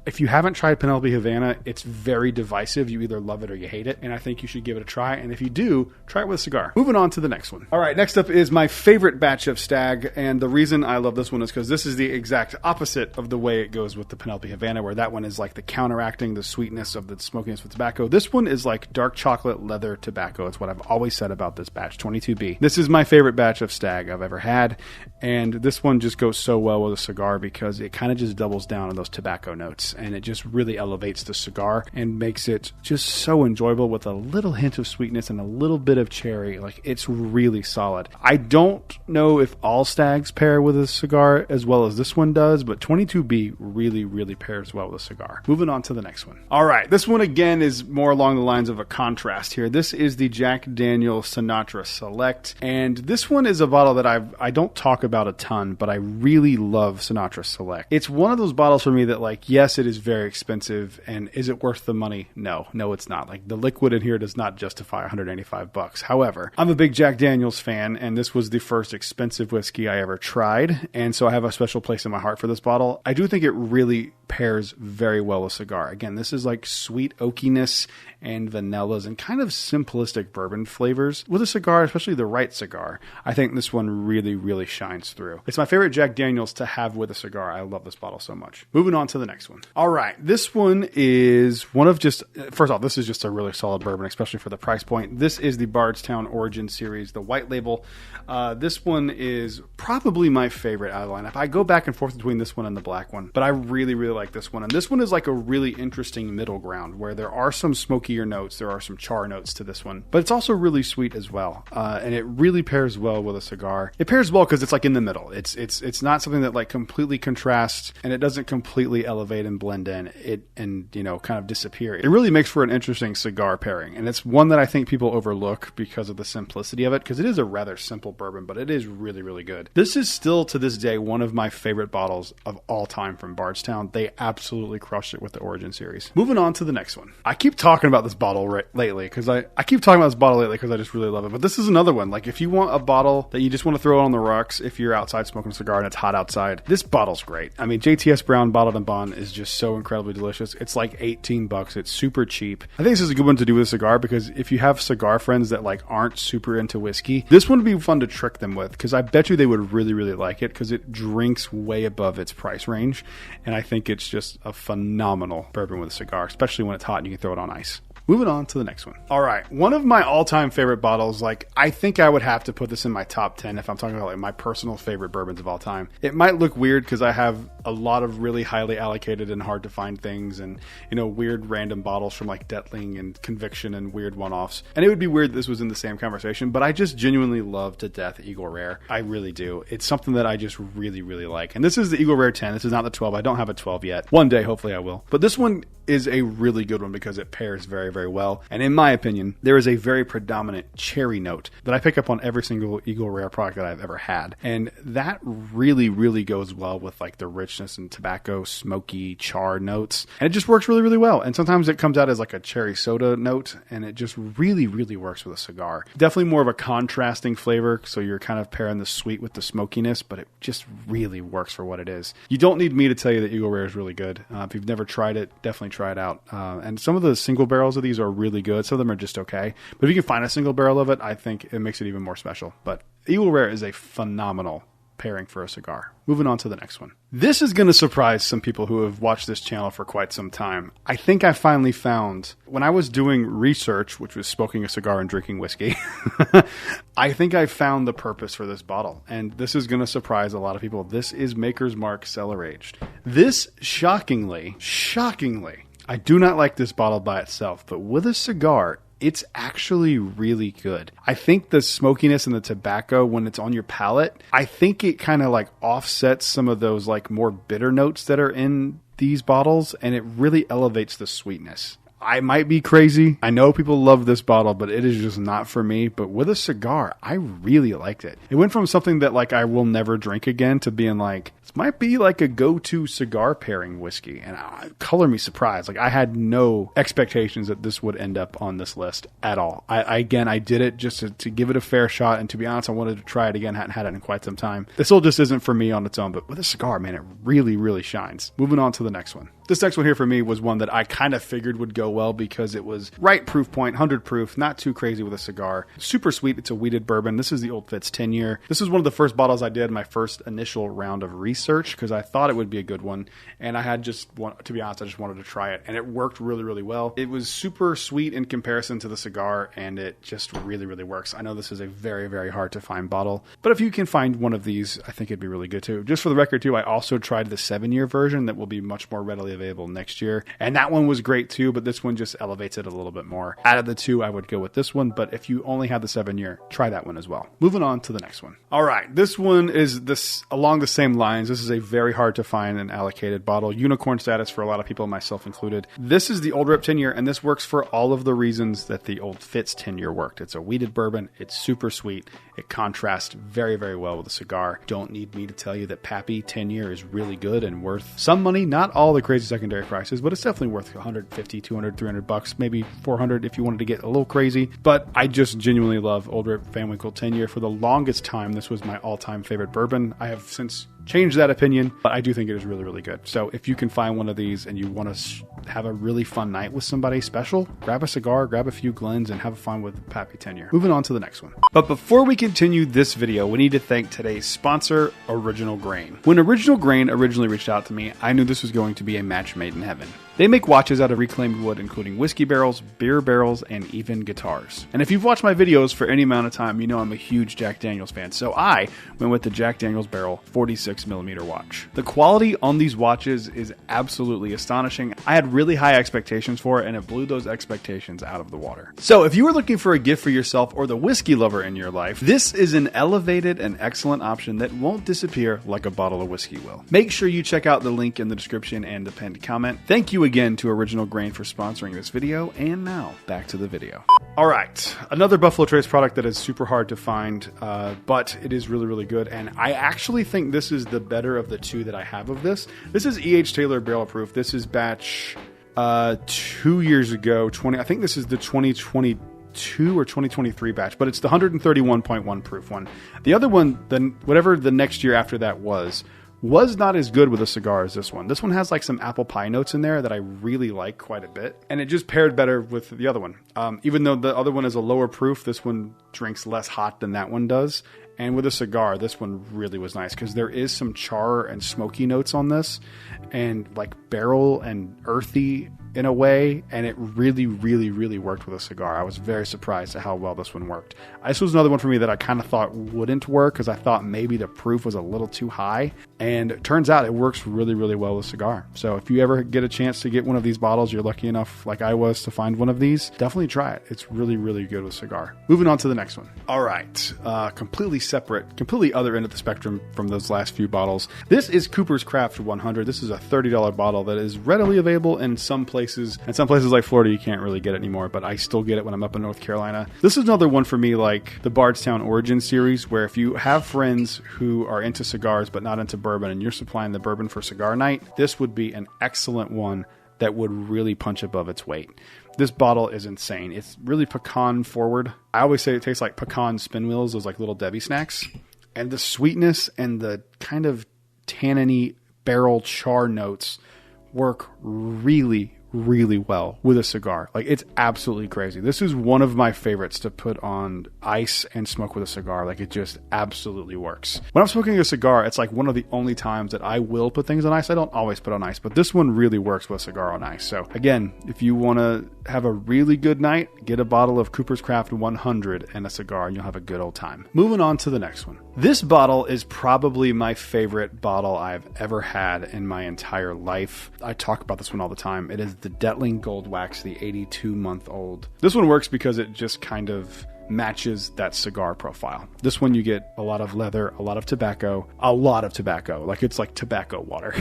If you haven't tried Penelope Havana, it's very divisive. You either love it or you hate it, and I think you should give it a try. And if you do, try it with a cigar. Moving on to the next one. All right, next up is my favorite batch of Stag, and the reason I love this one is because this is the exact opposite of the way it goes with the Penelope Havana, where that one is like the counteracting the sweetness of the smokiness with tobacco. This one is like dark chocolate leather tobacco. It's what I've always said about this batch, 22B. This is my favorite batch of Stag I've ever had, and this one just goes so well with a cigar because it kind of just doubles down on those tobacco notes, and it just really elevates the cigar and makes it just so enjoyable with a little hint of sweetness and a little bit of cherry. Like, it's really solid. I don't know if all Stags pair with a cigar as well as this one does, but 22B really, really pairs well with a cigar. Moving on to the next one. All right, this one again is more along the lines of a contrast here. This is the Jack Daniel's Sinatra Select, and this one is a bottle that I don't talk about a ton, but I really love Sinatra Select. It's one of those bottles for me that, like, yes, it is very expensive, and is it worth the money? No, it's not. Like, the liquid in here does not justify $185. However, I'm a big Jack Daniel's fan, and this was the first expensive whiskey I ever tried, and so I have a special place in my heart for this bottle. I do think it really pairs very well with cigar. Again, this is like sweet oakiness and vanillas and kind of simplistic bourbon flavors with a cigar, especially the right cigar. I think this one really, really shines through. It's my favorite Jack Daniel's to have with a cigar. I love this bottle so much. Moving on to the next one. All right, this one is one of just, first off, this is just a really solid bourbon, especially for the price point. This is the Bardstown Origin Series, the white label. This one is probably my favorite out of the lineup. I go back and forth between this one and the black one, but I really, really like this one. And this one is like a really interesting middle ground where there are some smokier notes, there are some char notes to this one, but it's also really sweet as well. And it really pairs well with a cigar. It pairs well because it's like in the middle. It's not something that like completely contrasts, and it doesn't completely elevate and blend in it and, kind of disappear. It really makes for an interesting cigar pairing. And it's one that I think people overlook because of the simplicity of it, because it is a rather simple bourbon, but it is really, really good. This is still to this day one of my favorite bottles of all time from Bardstown. They absolutely crushed it with the Origin Series. Moving on to the next one. I keep talking about about this bottle lately because I keep talking about this bottle lately because I just really love it. But this is another one. Like if you want a bottle that you just want to throw on the rocks if you're outside smoking a cigar and it's hot outside, this bottle's great. I mean, JTS Brown Bottled and Bond is just so incredibly delicious. It's like $18. It's super cheap. I think this is a good one to do with a cigar because if you have cigar friends that like aren't super into whiskey, this one would be fun to trick them with because I bet you they would really, really like it because it drinks way above its price range. And I think it's just a phenomenal bourbon with a cigar, especially when it's hot and you can throw it on ice. Moving on to the next one. All right. One of my all-time favorite bottles, like I think I would have to put this in my top 10 if I'm talking about like my personal favorite bourbons of all time. It might look weird because I have a lot of really highly allocated and hard to find things and, you know, weird random bottles from like Detling and Conviction and weird one-offs. And it would be weird this was in the same conversation, but I just genuinely love to death Eagle Rare. I really do. It's something that I just really, really like. And this is the Eagle Rare 10. This is not the 12. I don't have a 12 yet. One day, hopefully I will. But this one is a really good one because it pairs very, very well. And in my opinion, there is a very predominant cherry note that I pick up on every single Eagle Rare product that I've ever had. And that really, really goes well with like the richness and tobacco, smoky, char notes. And it just works really, really well. And sometimes it comes out as like a cherry soda note and it just really, really works with a cigar. Definitely more of a contrasting flavor. So you're kind of pairing the sweet with the smokiness, but it just really works for what it is. You don't need me to tell you that Eagle Rare is really good. If you've never tried it, definitely try it out. And some of the single barrels of these are really good. Some of them are just okay. But if you can find a single barrel of it, I think it makes it even more special. But Eagle Rare is a phenomenal pairing for a cigar. Moving on to the next one. This is going to surprise some people who have watched this channel for quite some time. I think I finally found, when I was doing research, which was smoking a cigar and drinking whiskey, I think I found the purpose for this bottle. And this is going to surprise a lot of people. This is Maker's Mark Cellar Aged. This, shockingly, I do not like this bottle by itself, but with a cigar, it's actually really good. I think the smokiness and the tobacco, when it's on your palate, I think it kind of like offsets some of those like more bitter notes that are in these bottles, and it really elevates the sweetness. I might be crazy. I know people love this bottle, but it is just not for me. But with a cigar, I really liked it. It went from something that like I will never drink again to being like, this might be like a go-to cigar pairing whiskey. And color me surprised. Like I had no expectations that this would end up on this list at all. I did it just to give it a fair shot. And to be honest, I wanted to try it again. Hadn't had it in quite some time. This all just isn't for me on its own. But with a cigar, man, it really, really shines. Moving on to the next one. This next one here for me was one that I kind of figured would go well because it was right proof point, 100 proof, not too crazy with a cigar. Super sweet. It's a wheated bourbon. This is the Old Fitz 10-year. This was one of the first bottles I did my first initial round of research because I thought it would be a good one. And I had to be honest, I just wanted to try it. And it worked really, really well. It was super sweet in comparison to the cigar, and it just really, really works. I know this is a very, very hard to find bottle, but if you can find one of these, I think it'd be really good too. Just for the record too, I also tried the 7-year version that will be much more readily available next year. And that one was great too, but this one just elevates it a little bit more. Out of the two, I would go with this one, but if you only have the 7-year, try that one as well. Moving on to the next one. All right, this one is along the same lines. This is a very hard to find and allocated bottle. Unicorn status for a lot of people, myself included. This is the Old Rip 10-year, and this works for all of the reasons that the Old Fitz 10-year worked. It's a wheated bourbon. It's super sweet. It contrasts very, very well with a cigar. Don't need me to tell you that Pappy 10-year is really good and worth some money. Not all the crazy secondary prices, but it's definitely worth $150, $200, $300, maybe $400 if you wanted to get a little crazy. But I just genuinely love Old Rip Van Winkle 10-year. For the longest time, this was my all-time favorite bourbon. I have since changed that opinion, but I do think it is really, really good. So if you can find one of these and you want to have a really fun night with somebody special, grab a cigar, grab a few Glens, and have fun with Pappy 10-year. Moving on to the next one. But before we continue this video, we need to thank today's sponsor, Original Grain. When Original Grain originally reached out to me, I knew this was going to be a match made in heaven. They make watches out of reclaimed wood, including whiskey barrels, beer barrels, and even guitars. And if you've watched my videos for any amount of time, you know I'm a huge Jack Daniels fan, so I went with the Jack Daniels Barrel 46mm watch. The quality on these watches is absolutely astonishing. I had really high expectations for it, and it blew those expectations out of the water. So if you were looking for a gift for yourself or the whiskey lover in your life, this is an elevated and excellent option that won't disappear like a bottle of whiskey will. Make sure you check out the link in the description and the pinned comment. Thank you again to Original Grain for sponsoring this video, and now back to the video. All right, another Buffalo Trace product that is super hard to find, but it is really, really good, and I actually think this is the better of the two that I have of this. This is E.H. Taylor Barrel Proof. This is batch 2 years ago. I think this is the 2022 or 2023 batch, but it's the 131.1 proof one. The other one, then whatever the next year after that was not as good with a cigar as this one. This one has like some apple pie notes in there that I really like quite a bit, and it just paired better with the other one. Even though the other one is a lower proof, this one drinks less hot than that one does. And with a cigar, this one really was nice because there is some char and smoky notes on this, and like barrel and earthy in a way, and it really, really, really worked with a cigar. I was very surprised at how well this one worked. This was another one for me that I kind of thought wouldn't work because I thought maybe the proof was a little too high, and it turns out it works really, really well with a cigar. So if you ever get a chance to get one of these bottles, you're lucky enough like I was to find one of these, definitely try it. It's really, really good with a cigar. Moving on to the next one. All right, completely separate, completely other end of the spectrum from those last few bottles. This is Cooper's Craft 100. This is a $30 bottle that is readily available in some places. In some places like Florida, you can't really get it anymore, but I still get it when I'm up in North Carolina. This is another one for me like the Bardstown Origin series, where if you have friends who are into cigars but not into bourbon and you're supplying the bourbon for cigar night, this would be an excellent one that would really punch above its weight. This bottle is insane. It's really pecan forward. I always say it tastes like pecan spin wheels, those like little Debbie snacks. And the sweetness and the kind of tanniny barrel char notes work really, really well with a cigar. Like, it's absolutely crazy. This is one of my favorites to put on ice and smoke with a cigar. Like, it just absolutely works. When I'm smoking a cigar, it's like one of the only times that I will put things on ice. I don't always put on ice, but this one really works with a cigar on ice. So again, if you want to have a really good night, get a bottle of Cooper's Craft 100 and a cigar, and you'll have a good old time. Moving on to the next one. This bottle is probably my favorite bottle I've ever had in my entire life. I talk about this one all the time. It is the Detling Gold Wax, the 82-month-old. This one works because it just kind of matches that cigar profile. This one you get a lot of leather, a lot of tobacco. Like, it's like tobacco water.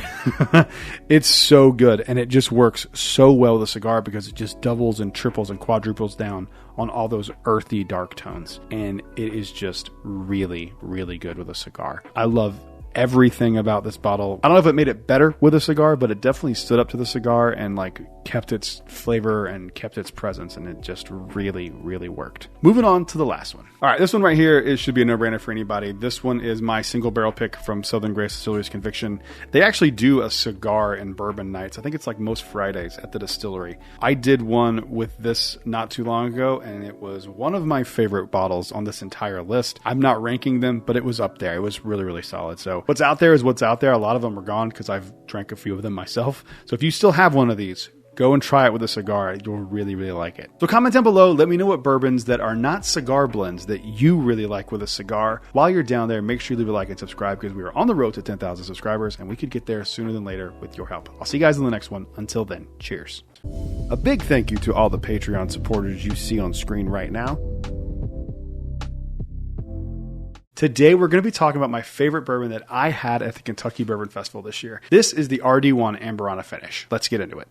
It's so good, and it just works so well with a cigar because it just doubles and triples and quadruples down on all those earthy dark tones, and it is just really, really good with a cigar. I love everything about this bottle. I don't know if it made it better with a cigar, but it definitely stood up to the cigar and like kept its flavor and kept its presence, and it just really, really worked. Moving on to the last one. All right, this one right here should be a no-brainer for anybody. This one is my single barrel pick from Southern Grace Distillery's Conviction. They actually do a cigar and bourbon nights. I think it's like most Fridays at the distillery. I did one with this not too long ago, and it was one of my favorite bottles on this entire list. I'm not ranking them, but it was up there. It was really, really solid. So what's out there is what's out there. A lot of them are gone because I've drank a few of them myself. So if you still have one of these, go and try it with a cigar. You'll really, really like it. So comment down below. Let me know what bourbons that are not cigar blends that you really like with a cigar. While you're down there, make sure you leave a like and subscribe because we are on the road to 10,000 subscribers, and we could get there sooner than later with your help. I'll see you guys in the next one. Until then, cheers. A big thank you to all the Patreon supporters you see on screen right now. Today, we're going to be talking about my favorite bourbon that I had at the Kentucky Bourbon Festival this year. This is the RD1 Amberana Finish. Let's get into it.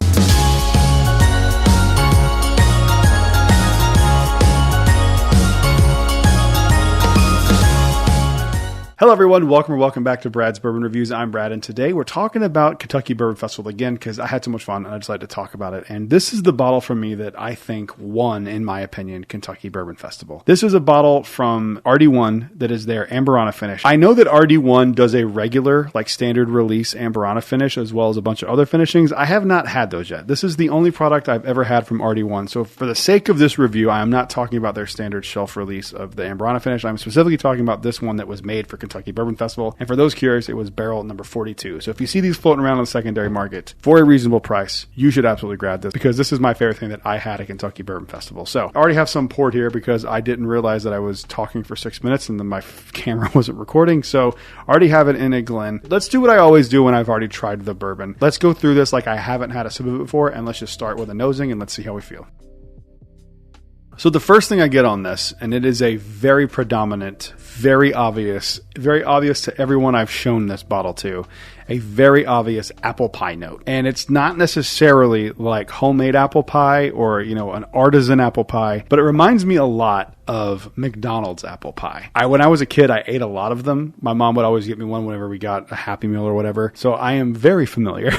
Hello, everyone. Welcome back to Brad's Bourbon Reviews. I'm Brad, and today we're talking about Kentucky Bourbon Festival again because I had so much fun and I decided to talk about it. And this is the bottle from me that I think won, in my opinion, Kentucky Bourbon Festival. This is a bottle from RD1 that is their Amberana Finish. I know that RD1 does a regular, like standard release Amberana Finish as well as a bunch of other finishings. I have not had those yet. This is the only product I've ever had from RD1. So for the sake of this review, I am not talking about their standard shelf release of the Amberana Finish. I'm specifically talking about this one that was made for Kentucky Bourbon Festival. And for those curious, it was barrel number 42. So if you see these floating around on the secondary market for a reasonable price, you should absolutely grab this because this is my favorite thing that I had at Kentucky Bourbon Festival. So I already have some poured here because I didn't realize that I was talking for 6 minutes and then my camera wasn't recording. So I already have it in a Glen. Let's do what I always do when I've already tried the bourbon. Let's go through this like I haven't had a sip of it before, and let's just start with a nosing and let's see how we feel. So the first thing I get on this, and it is a very predominant, very obvious to everyone I've shown this bottle to, a very obvious apple pie note. And it's not necessarily like homemade apple pie or, you know, an artisan apple pie, but it reminds me a lot of McDonald's apple pie. When I was a kid, I ate a lot of them. My mom would always get me one whenever we got a Happy Meal or whatever. So I am very familiar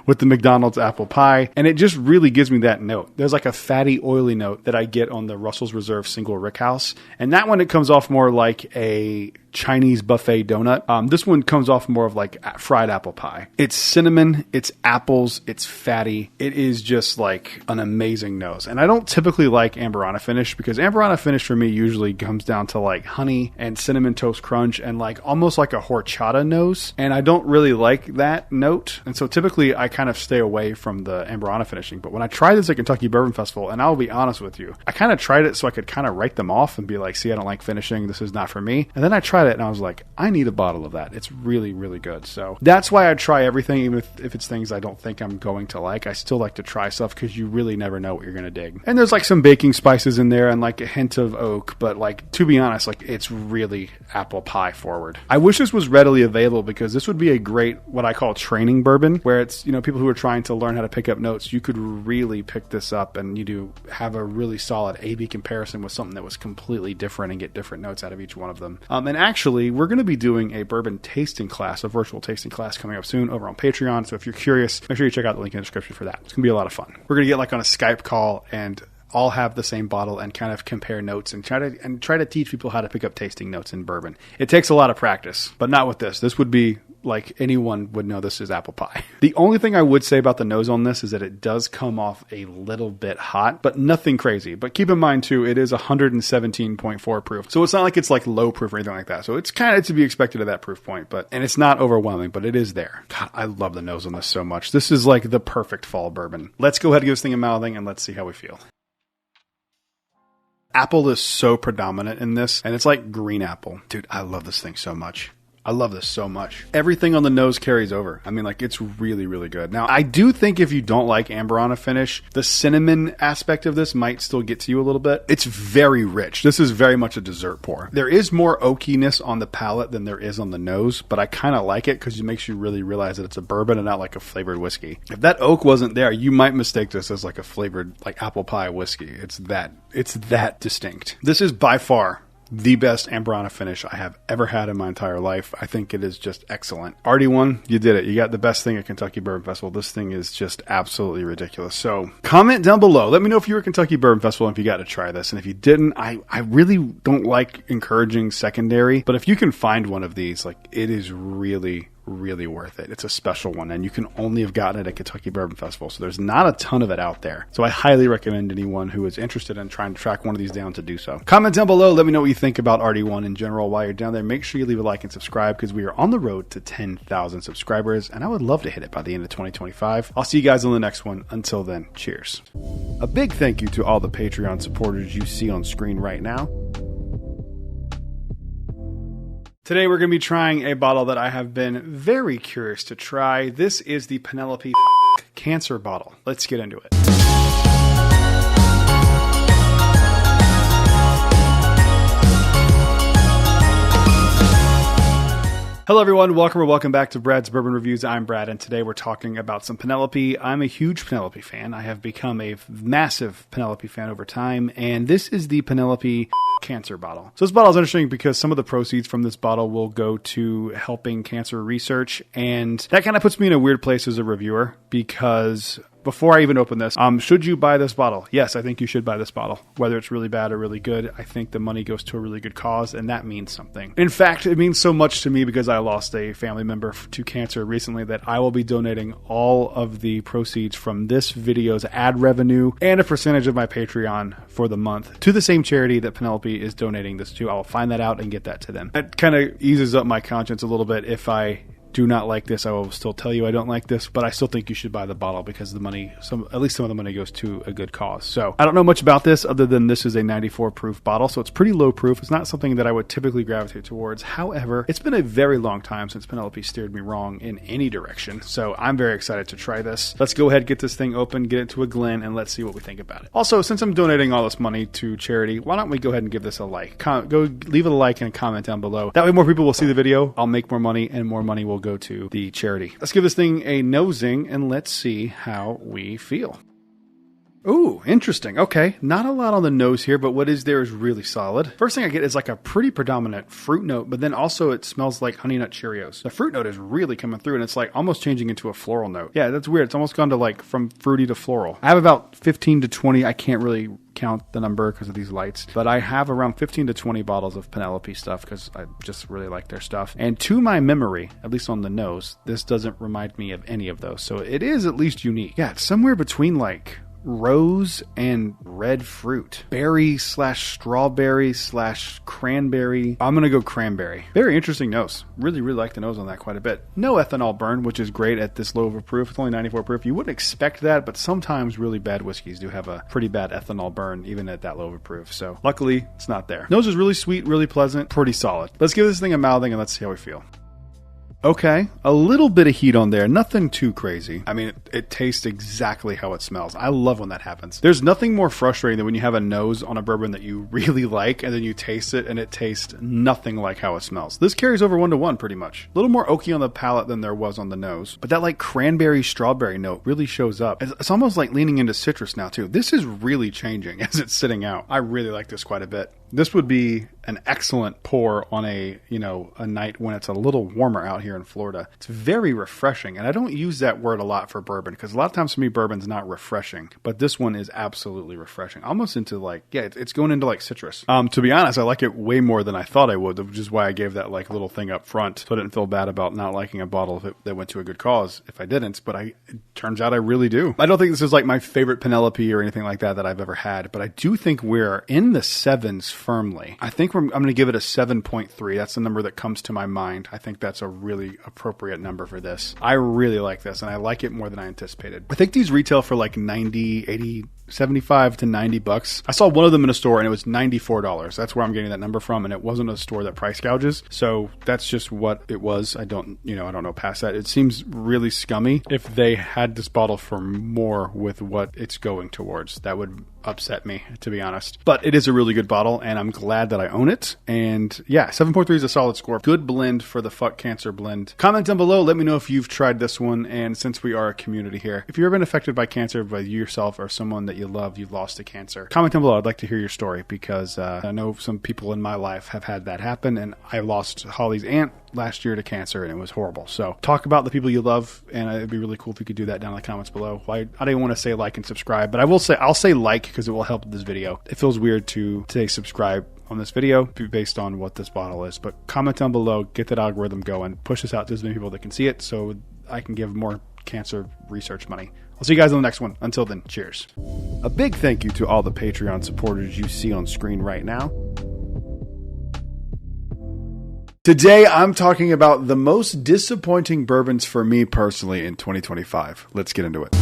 with the McDonald's apple pie, and it just really gives me that note. There's like a fatty, oily note that I get on the Russell's Reserve Single Rickhouse, and that one, it comes off more like a Chinese buffet donut. This one comes off more of like fried apple pie. It's cinnamon, it's apples, it's fatty. It is just like an amazing nose. And I don't typically like Amberana finish, because Amberana finish for me usually comes down to like honey and cinnamon toast crunch and like almost like a horchata nose. And I don't really like that note. And so typically I kind of stay away from the Amberana finishing. But when I tried this at Kentucky Bourbon Festival, and I'll be honest with you, I kind of tried it so I could kind of write them off and be like, see, I don't like finishing. This is not for me. And then I tried it and I was like, I need a bottle of that. It's really, really good. So that's why I try everything, even if it's things I don't think I'm going to like. I still like to try stuff because you really never know what you're going to dig. And there's like some baking spices in there and like a hint of oak, but like, to be honest, like it's really apple pie forward. I wish this was readily available, because this would be a great, what I call training bourbon, where it's, you know, people who are trying to learn how to pick up notes. You could really pick this up and you do have a really solid A/B comparison with something that was completely different and get different notes out of each one of them. And actually, we're going to be doing a bourbon tasting class, a virtual tasting class coming up soon over on Patreon. So if you're curious, make sure you check out the link in the description for that. It's going to be a lot of fun. We're going to get like on a Skype call and all have the same bottle and kind of compare notes and try to teach people how to pick up tasting notes in bourbon. It takes a lot of practice, but not with this. This would be like anyone would know this is apple pie. The only thing I would say about the nose on this is that it does come off a little bit hot, but nothing crazy. But keep in mind too, it is 117.4 proof. So it's not like it's like low proof or anything like that. So it's kind of to be expected at that proof point, and it's not overwhelming, but it is there. God, I love the nose on this so much. This is like the perfect fall bourbon. Let's go ahead and give this thing a mouthing and let's see how we feel. Apple is so predominant in this, and it's like green apple. Dude, I love this thing so much. I love this so much. Everything on the nose carries over. I mean, like, it's really, really good. Now, I do think if you don't like Amberana finish, the cinnamon aspect of this might still get to you a little bit. It's very rich. This is very much a dessert pour. There is more oakiness on the palate than there is on the nose, but I kind of like it because it makes you really realize that it's a bourbon and not like a flavored whiskey. If that oak wasn't there, you might mistake this as like a flavored, like apple pie whiskey. It's that distinct. This is by far the best Amberana finish I have ever had in my entire life. I think it is just excellent. RD1, you did it. You got the best thing at Kentucky Bourbon Festival. This thing is just absolutely ridiculous. So comment down below. Let me know if you were at Kentucky Bourbon Festival and if you got to try this. And if you didn't, I really don't like encouraging secondary, but if you can find one of these, like, it is really worth it. It's a special one, and you can only have gotten it at Kentucky Bourbon Festival, so there's not a ton of it out there. So I highly recommend anyone who is interested in trying to track one of these down to do so. Comment down below. Let me know what you think about RD1 in general. While you're down there, make sure you leave a like and subscribe, because we are on the road to 10,000 subscribers, and I would love to hit it by the end of 2025. I'll see you guys on the next one. Until then, cheers. A big thank you to all the Patreon supporters you see on screen right now. Today we're going to be trying a bottle that I have been very curious to try. This is the Penelope Cancer bottle. Let's get into it. Hello everyone, welcome back to Brad's Bourbon Reviews. I'm Brad, and today we're talking about some Penelope. I'm a huge Penelope fan. I have become a massive Penelope fan over time, and this is the Penelope Cancer bottle. So this bottle is interesting because some of the proceeds from this bottle will go to helping cancer research, and that kind of puts me in a weird place as a reviewer, because before I even open this, should you buy this bottle? Yes, I think you should buy this bottle. Whether it's really bad or really good, I think the money goes to a really good cause, and that means something. In fact, it means so much to me because I lost a family member to cancer recently that I will be donating all of the proceeds from this video's ad revenue and a percentage of my Patreon for the month to the same charity that Penelope is donating this to. I'll find that out and get that to them. That kind of eases up my conscience a little bit. If I do not like this, I will still tell you I don't like this, but I still think you should buy the bottle because the money, at least some of the money goes to a good cause. So I don't know much about this other than this is a 94 proof bottle, so it's pretty low proof. It's not something that I would typically gravitate towards. However, it's been a very long time since Penelope steered me wrong in any direction, so I'm very excited to try this. Let's go ahead, get this thing open, get it to a Glen, and let's see what we think about it. Also, since I'm donating all this money to charity, why don't we go ahead and give this a like? Go leave it a like and a comment down below. That way more people will see the video, I'll make more money, and more money will go to the charity. Let's give this thing a nosing and let's see how we feel. Ooh, interesting. Okay, not a lot on the nose here, but what is there is really solid. First thing I get is like a pretty predominant fruit note, but then also it smells like Honey Nut Cheerios. The fruit note is really coming through, and it's like almost changing into a floral note. Yeah, that's weird. It's almost gone to like from fruity to floral. I have about 15 to 20. I can't really count the number because of these lights, but I have around 15 to 20 bottles of Penelope stuff because I just really like their stuff. And to my memory, at least on the nose, this doesn't remind me of any of those. So it is at least unique. Yeah, it's somewhere between like rose and red fruit. Berry / strawberry / cranberry. I'm going to go cranberry. Very interesting nose. Really like the nose on that quite a bit. No ethanol burn, which is great at this low of a proof. It's only 94 proof. You wouldn't expect that, but sometimes really bad whiskeys do have a pretty bad ethanol burn, even at that low of a proof. So luckily, it's not there. Nose is really sweet, really pleasant, pretty solid. Let's give this thing a mouthing and let's see how we feel. Okay, a little bit of heat on there, nothing too crazy. I mean, it tastes exactly how it smells. I love when that happens. There's nothing more frustrating than when you have a nose on a bourbon that you really like and then you taste it and it tastes nothing like how it smells. This carries over 1-to-1 pretty much. A little more oaky on the palate than there was on the nose, but that like cranberry strawberry note really shows up. It's almost like leaning into citrus now too. This is really changing as it's sitting out. I really like this quite a bit. This would be an excellent pour on a night when it's a little warmer out here in Florida. It's very refreshing. And I don't use that word a lot for bourbon because a lot of times for me, bourbon's not refreshing. But this one is absolutely refreshing. Almost into like, yeah, it's going into like citrus. To be honest, I like it way more than I thought I would, which is why I gave that like little thing up front. So I didn't feel bad about not liking a bottle that went to a good cause if I didn't. But it turns out I really do. I don't think this is like my favorite Penelope or anything like that I've ever had. But I do think we're in the sevens firmly. I think I'm going to give it a 7.3. That's the number that comes to my mind. I think that's a really appropriate number for this. I really like this, and I like it more than I anticipated. I think these retail for like 90, 80, 75 to 90 bucks. I saw one of them in a store and it was $94. That's where I'm getting that number from, and it wasn't a store that price gouges. So that's just what it was. I don't know past that. It seems really scummy. If they had this bottle for more with what it's going towards, that would upset me, to be honest. But it is a really good bottle, and I'm glad that I own it. And yeah, 7.3 is a solid score. Good blend for the Fuck Cancer blend. Comment down below. Let me know if you've tried this one. And since we are a community here, if you've ever been affected by cancer by you yourself or someone that you love, you've lost to cancer, comment down below. I'd like to hear your story because I know some people in my life have had that happen, and I lost Holly's aunt last year to cancer, and it was horrible. So talk about the people you love, and it'd be really cool if you could do that down in the comments below. I didn't want to say like and subscribe, but I'll say like because it will help this video. It feels weird to say subscribe on this video based on what this bottle is, but comment down below, get that algorithm going, push this out to as many people that can see it so I can give more cancer research money. I'll see you guys on the next one. Until then, cheers. A big thank you to all the Patreon supporters you see on screen right now. Today, I'm talking about the most disappointing bourbons for me personally in 2025. Let's get into it.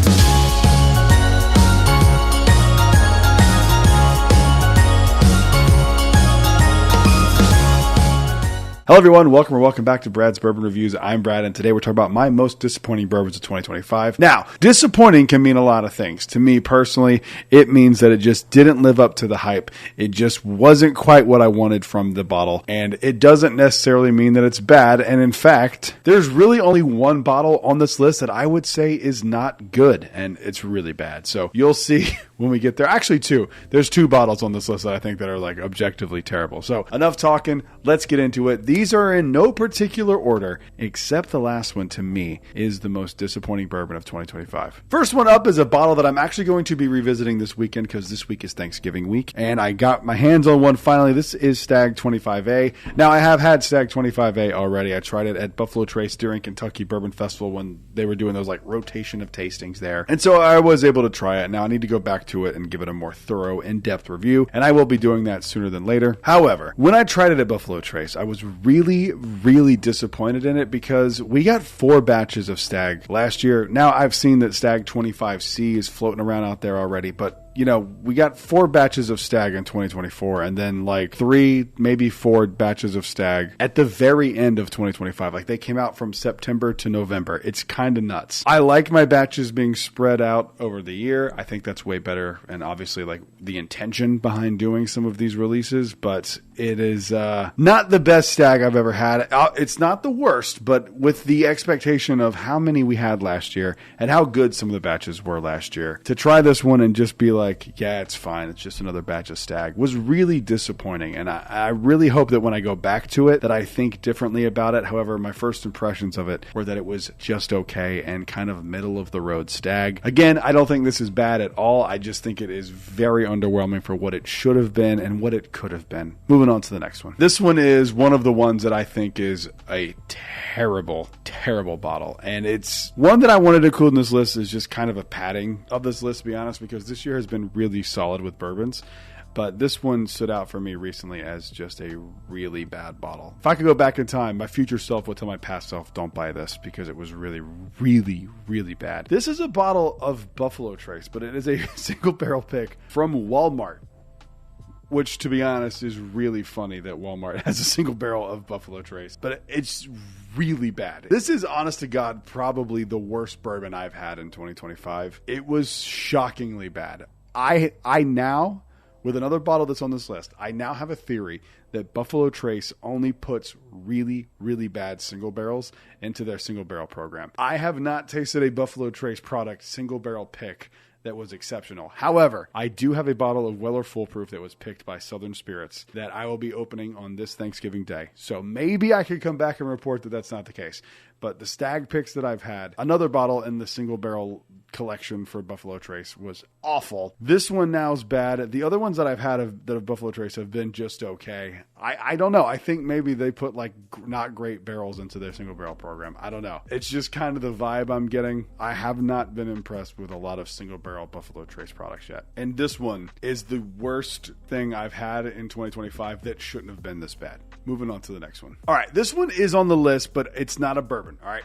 Hello everyone, welcome back to Brad's Bourbon Reviews. I'm Brad, and today we're talking about my most disappointing bourbons of 2025. Now, disappointing can mean a lot of things. To me personally, it means that it just didn't live up to the hype. It just wasn't quite what I wanted from the bottle, and it doesn't necessarily mean that it's bad. And in fact, there's really only one bottle on this list that I would say is not good, and it's really bad. So you'll see when we get there. Actually, two. There's two bottles on this list that I think that are like objectively terrible. So enough talking. Let's get into it. These are in no particular order, except the last one to me is the most disappointing bourbon of 2025. First one up is a bottle that I'm actually going to be revisiting this weekend because this week is Thanksgiving week, and I got my hands on one finally. This is Stag 25A. Now, I have had Stag 25A already. I tried it at Buffalo Trace during Kentucky Bourbon Festival when they were doing those like rotation of tastings there, and so I was able to try it. Now I need to go back to it and give it a more thorough, in-depth review, and I will be doing that sooner than later. However, when I tried it at Buffalo Trace, I was really disappointed in it because we got 4 batches of Stag last year. Now I've seen that Stag 25C is floating around out there already, but we got 4 batches of Stag in 2024 and then like 3, maybe 4 batches of Stag at the very end of 2025. Like they came out from September to November. It's kind of nuts. I like my batches being spread out over the year. I think that's way better. And obviously like the intention behind doing some of these releases, but it is not the best Stag I've ever had. It's not the worst, but with the expectation of how many we had last year and how good some of the batches were last year, to try this one and just be like, yeah, it's fine, it's just another batch of Stag, was really disappointing. And I really hope that when I go back to it that I think differently about it. However, my first impressions of it were that it was just okay and kind of middle of the road Stag. Again, I don't think this is bad at all. I just think it is very underwhelming for what it should have been and what it could have been. Moving on to the next one. This one is one of the ones that I think is a terrible, terrible bottle. And it's one that I wanted to include in this list is just kind of a padding of this list, to be honest, because this year has been really solid with bourbons. But this one stood out for me recently as just a really bad bottle. If I could go back in time, my future self would tell my past self, don't buy this because it was really, really, really bad. This is a bottle of Buffalo Trace, but it is a single barrel pick from Walmart. Which, to be honest, is really funny that Walmart has a single barrel of Buffalo Trace. But it's really bad. This is, honest to God, probably the worst bourbon I've had in 2025. It was shockingly bad. I now, with another bottle that's on this list, I now have a theory that Buffalo Trace only puts really, really bad single barrels into their single barrel program. I have not tasted a Buffalo Trace product single barrel pick that was exceptional. However, I do have a bottle of Weller Full Proof that was picked by Southern Spirits that I will be opening on this Thanksgiving Day. So maybe I could come back and report that that's not the case. But the Stag picks that I've had, another bottle in the single barrel collection for Buffalo Trace was awful. This one now is bad. The other ones that I've had that of Buffalo Trace have been just okay. I don't know. I think maybe they put like not great barrels into their single barrel program. I don't know. It's just kind of the vibe I'm getting. I have not been impressed with a lot of single barrel Buffalo Trace products yet. And this one is the worst thing I've had in 2025 that shouldn't have been this bad. Moving on to the next one. All right, this one is on the list, but it's not a bourbon. All right.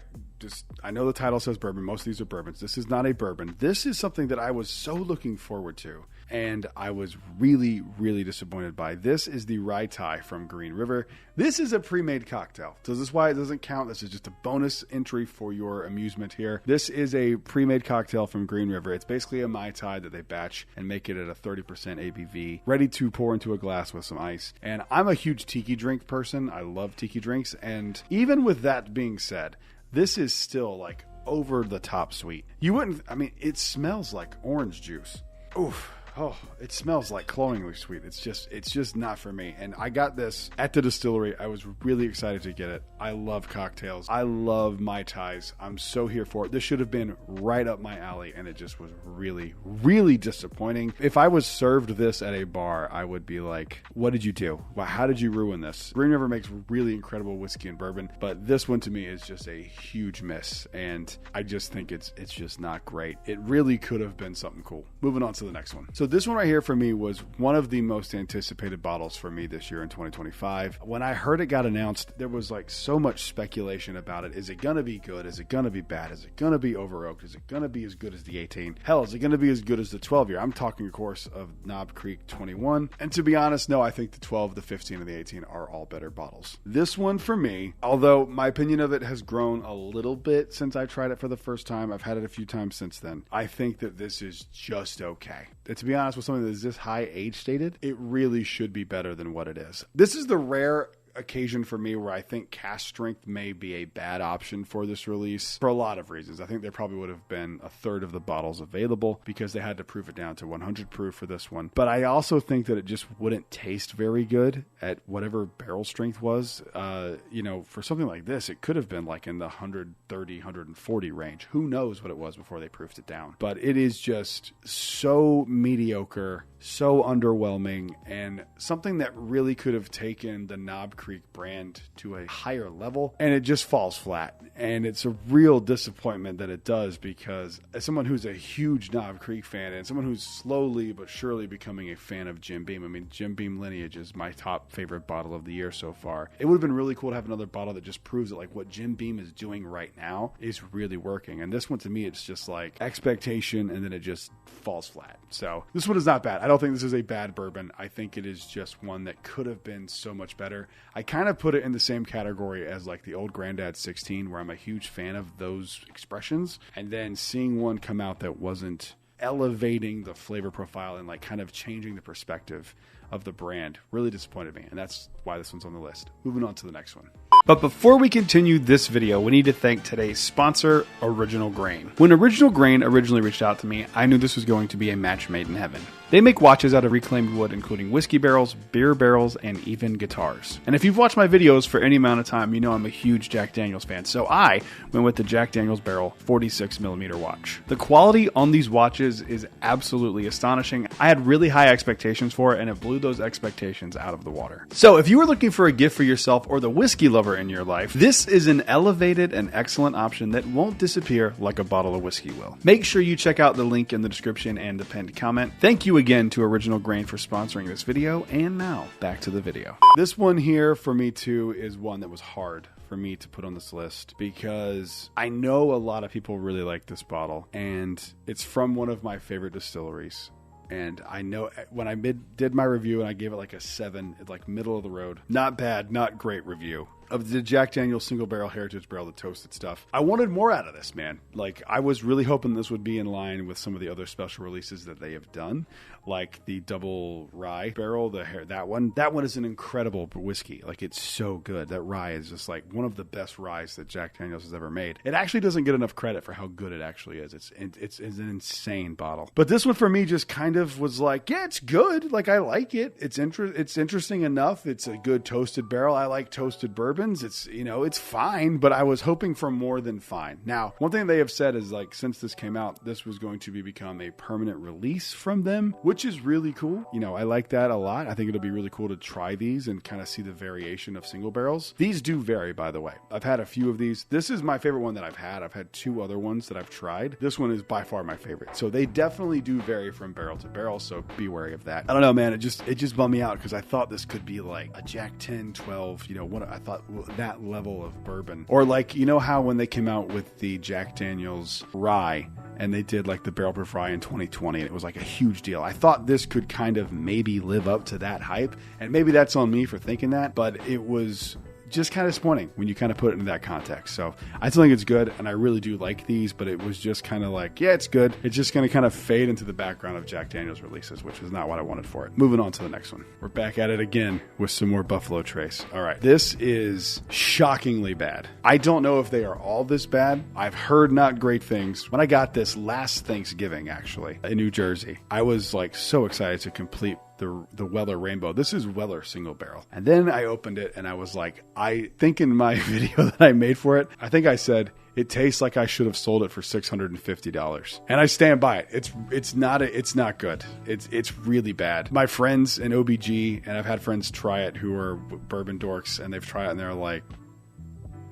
I know the title says bourbon. Most of these are bourbons. This is not a bourbon. This is something that I was so looking forward to, and I was really, really disappointed by. This is the Rye Tai from Green River. This is a pre-made cocktail. So this is why it doesn't count. This is just a bonus entry for your amusement here. This is a pre-made cocktail from Green River. It's basically a Mai Tai that they batch and make it at a 30% ABV, ready to pour into a glass with some ice. And I'm a huge tiki drink person. I love tiki drinks. And even with that being said, this is still like over the top sweet. It smells like orange juice. Oof. Oh, it smells like cloyingly sweet. It's just not for me. And I got this at the distillery. I was really excited to get it. I love cocktails. I love Mai Tais. I'm so here for it. This should have been right up my alley, and it just was really, really disappointing. If I was served this at a bar, I would be like, what did you do? Wow, how did you ruin this? Green River makes really incredible whiskey and bourbon, but this one to me is just a huge miss, and I just think it's just not great. It really could have been something cool. Moving on to the next one. So this one right here for me was one of the most anticipated bottles for me this year in 2025. When I heard it got announced, there was like so much speculation about it. Is it going to be good? Is it going to be bad? Is it going to be over oaked? Is it going to be as good as the 18? Hell, is it going to be as good as the 12 year? I'm talking, of course, of Knob Creek 21. And to be honest, no, I think the 12, the 15, and the 18 are all better bottles. This one for me, although my opinion of it has grown a little bit since I tried it for the first time, I've had it a few times since then. I think that this is just okay. To be honest, with something that is this high age stated, it really should be better than what it is. This is the rare occasion for me where I think cask strength may be a bad option for this release for a lot of reasons. I think there probably would have been a third of the bottles available because they had to proof it down to 100 proof for this one. But I also think that it just wouldn't taste very good at whatever barrel strength was. For something like this, it could have been like in the 130, 140 range. Who knows what it was before they proofed it down. But it is just so mediocre, so underwhelming, and something that really could have taken the Knob Creek Creek brand to a higher level, and it just falls flat. And it's a real disappointment that it does, because as someone who's a huge Knob Creek fan and someone who's slowly but surely becoming a fan of Jim Beam, I mean, Jim Beam Lineage is my top favorite bottle of the year so far. It would have been really cool to have another bottle that just proves that like what Jim Beam is doing right now is really working. And this one, to me, it's just like expectation, and then it just falls flat. So this one is not bad. I don't think this is a bad bourbon. I think it is just one that could have been so much better. I kind of put it in the same category as like the Old Grandad 16, where I'm a huge fan of those expressions. And then seeing one come out that wasn't elevating the flavor profile and like kind of changing the perspective of the brand really disappointed me. And that's why this one's on the list. Moving on to the next one. But before we continue this video, we need to thank today's sponsor, Original Grain. When Original Grain originally reached out to me, I knew this was going to be a match made in heaven. They make watches out of reclaimed wood, including whiskey barrels, beer barrels, and even guitars. And if you've watched my videos for any amount of time, you know I'm a huge Jack Daniels fan, so I went with the Jack Daniels Barrel 46mm watch. The quality on these watches is absolutely astonishing. I had really high expectations for it, and it blew those expectations out of the water. So if you were looking for a gift for yourself or the whiskey lover in your life, this is an elevated and excellent option that won't disappear like a bottle of whiskey will. Make sure you check out the link in the description and the pinned comment. Thank you again to Original Grain for sponsoring this video, and now back to the video. This one here for me too is one that was hard for me to put on this list, because I know a lot of people really like this bottle, and it's from one of my favorite distilleries. And I know when I did my review and I gave it like a 7, it's like middle of the road. Not bad, not great review of the Jack Daniel's Single Barrel Heritage Barrel, the toasted stuff. I wanted more out of this, man. Like, I was really hoping this would be in line with some of the other special releases that they have done, like the double rye barrel, that one. That one is an incredible whiskey. Like, it's so good. That rye is just like one of the best ryes that Jack Daniel's has ever made. It actually doesn't get enough credit for how good it actually is. It's an insane bottle. But this one for me just kind of was like, yeah, it's good. Like, I like it. It's interesting enough. It's a good toasted barrel. I like toasted bourbon. It's, you know, it's fine, but I was hoping for more than fine. Now, one thing they have said is, like, since this came out, this was going to become a permanent release from them, which is really cool. You know, I like that a lot. I think it'll be really cool to try these and kind of see the variation of single barrels. These do vary, by the way. I've had a few of these. This is my favorite one that I've had. I've had 2 other ones that I've tried. This one is by far my favorite. So they definitely do vary from barrel to barrel, so be wary of that. I don't know, man. It just bummed me out, because I thought this could be like a Jack 10, 12, you know, what I thought that level of bourbon. Or like, you know how when they came out with the Jack Daniel's rye and they did like the barrel proof rye in 2020 and it was like a huge deal. I thought this could kind of maybe live up to that hype, and maybe that's on me for thinking that, but it was just kind of disappointing when you kind of put it into that context. So I still think it's good, and I really do like these, but it was just kind of like, yeah, it's good. It's just going to kind of fade into the background of Jack Daniel's releases, which is not what I wanted for it. Moving on to the next one. We're back at it again with some more Buffalo Trace. All right. This is shockingly bad. I don't know if they are all this bad. I've heard not great things. When I got this last Thanksgiving, actually, in New Jersey, I was like so excited to complete the Weller Rainbow. This is Weller Single Barrel. And then I opened it and I was like, I think in my video that I made for it, I think I said, it tastes like I should have sold it for $650. And I stand by it. It's not good. It's really bad. My friends in OBG, and I've had friends try it who are bourbon dorks, and they've tried it and they're like,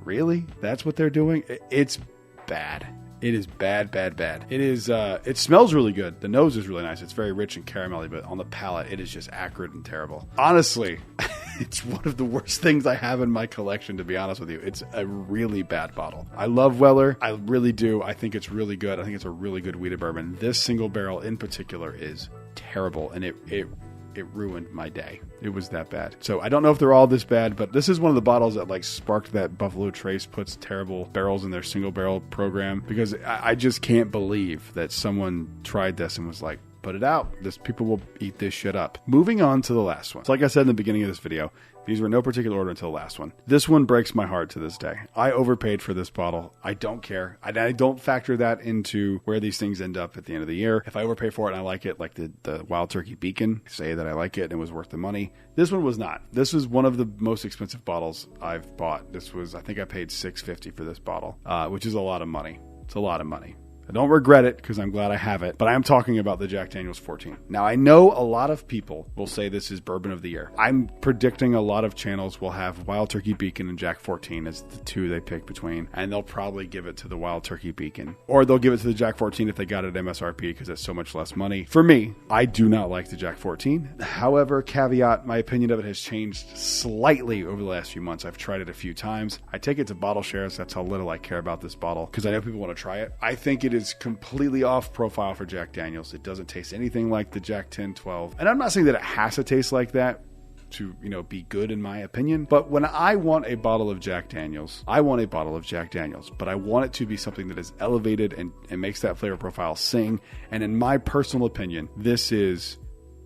really? That's what they're doing? It's bad. It is bad, bad, bad. It is, it smells really good. The nose is really nice. It's very rich and caramelly, but on the palate, it is just acrid and terrible. Honestly, it's one of the worst things I have in my collection, to be honest with you. It's a really bad bottle. I love Weller. I really do. I think it's really good. I think it's a really good wheated bourbon. This single barrel in particular is terrible, and it ruined my day. It was that bad. So I don't know if they're all this bad, but this is one of the bottles that like sparked that Buffalo Trace puts terrible barrels in their single barrel program, because I just can't believe that someone tried this and was like, put it out. People will eat this shit up. Moving on to the last one. So like I said in the beginning of this video, these were in no particular order until the last one. This one breaks my heart to this day. I overpaid for this bottle. I don't care. I don't factor that into where these things end up at the end of the year. If I overpay for it and I like it, like the Wild Turkey Beacon, say that I like it and it was worth the money. This one was not. This was one of the most expensive bottles I've bought. I think I paid $650 for this bottle, which is a lot of money. It's a lot of money. I don't regret it because I'm glad I have it, but I am talking about the Jack Daniel's 14. Now, I know a lot of people will say this is bourbon of the year. I'm predicting a lot of channels will have Wild Turkey Beacon and Jack 14 as the two they pick between, and they'll probably give it to the Wild Turkey Beacon. Or they'll give it to the Jack 14 if they got it at MSRP because it's so much less money. For me, I do not like the Jack 14. However, caveat, my opinion of it has changed slightly over the last few months. I've tried it a few times. I take it to bottle shares. That's how little I care about this bottle because I know people want to try it. I think it is completely off profile for Jack Daniels. It doesn't taste anything like the Jack 1012. And I'm not saying that it has to taste like that to, be good in my opinion. But when I want a bottle of Jack Daniels, I want a bottle of Jack Daniels. But I want it to be something that is elevated and makes that flavor profile sing. And in my personal opinion, this is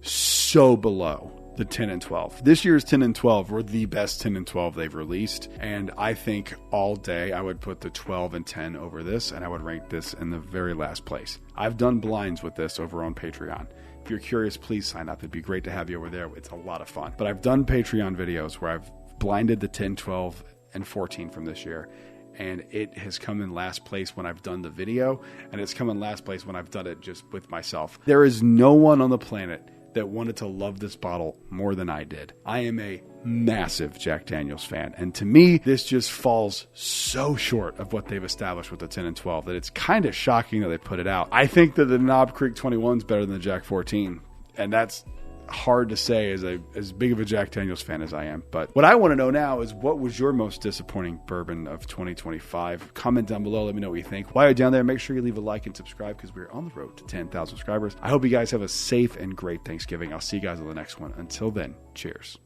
so below the 10 and 12. This year's 10 and 12 were the best 10 and 12 they've released. And I think all day I would put the 12 and 10 over this, and I would rank this in the very last place. I've done blinds with this over on Patreon. If you're curious, please sign up. It'd be great to have you over there. It's a lot of fun. But I've done Patreon videos where I've blinded the 10, 12, and 14 from this year. And it has come in last place when I've done the video, and it's come in last place when I've done it just with myself. There is no one on the planet that wanted to love this bottle more than I did. I am a massive Jack Daniels fan, and to me, this just falls so short of what they've established with the 10 and 12 that it's kind of shocking that they put it out. I think that the Knob Creek 21 is better than the Jack 14, and that's hard to say as big of a Jack Daniels fan as I am. But what I want to know now is, what was your most disappointing bourbon of 2025? Comment down below. Let me know what you think. While you're down there, make sure you leave a like and subscribe because we're on the road to 10,000 subscribers. I hope you guys have a safe and great Thanksgiving. I'll see you guys on the next one. Until then, cheers.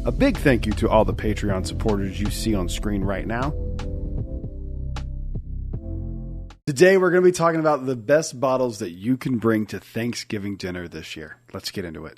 A big thank you to all the Patreon supporters you see on screen right now. Today, we're going to be talking about the best bottles that you can bring to Thanksgiving dinner this year. Let's get into it.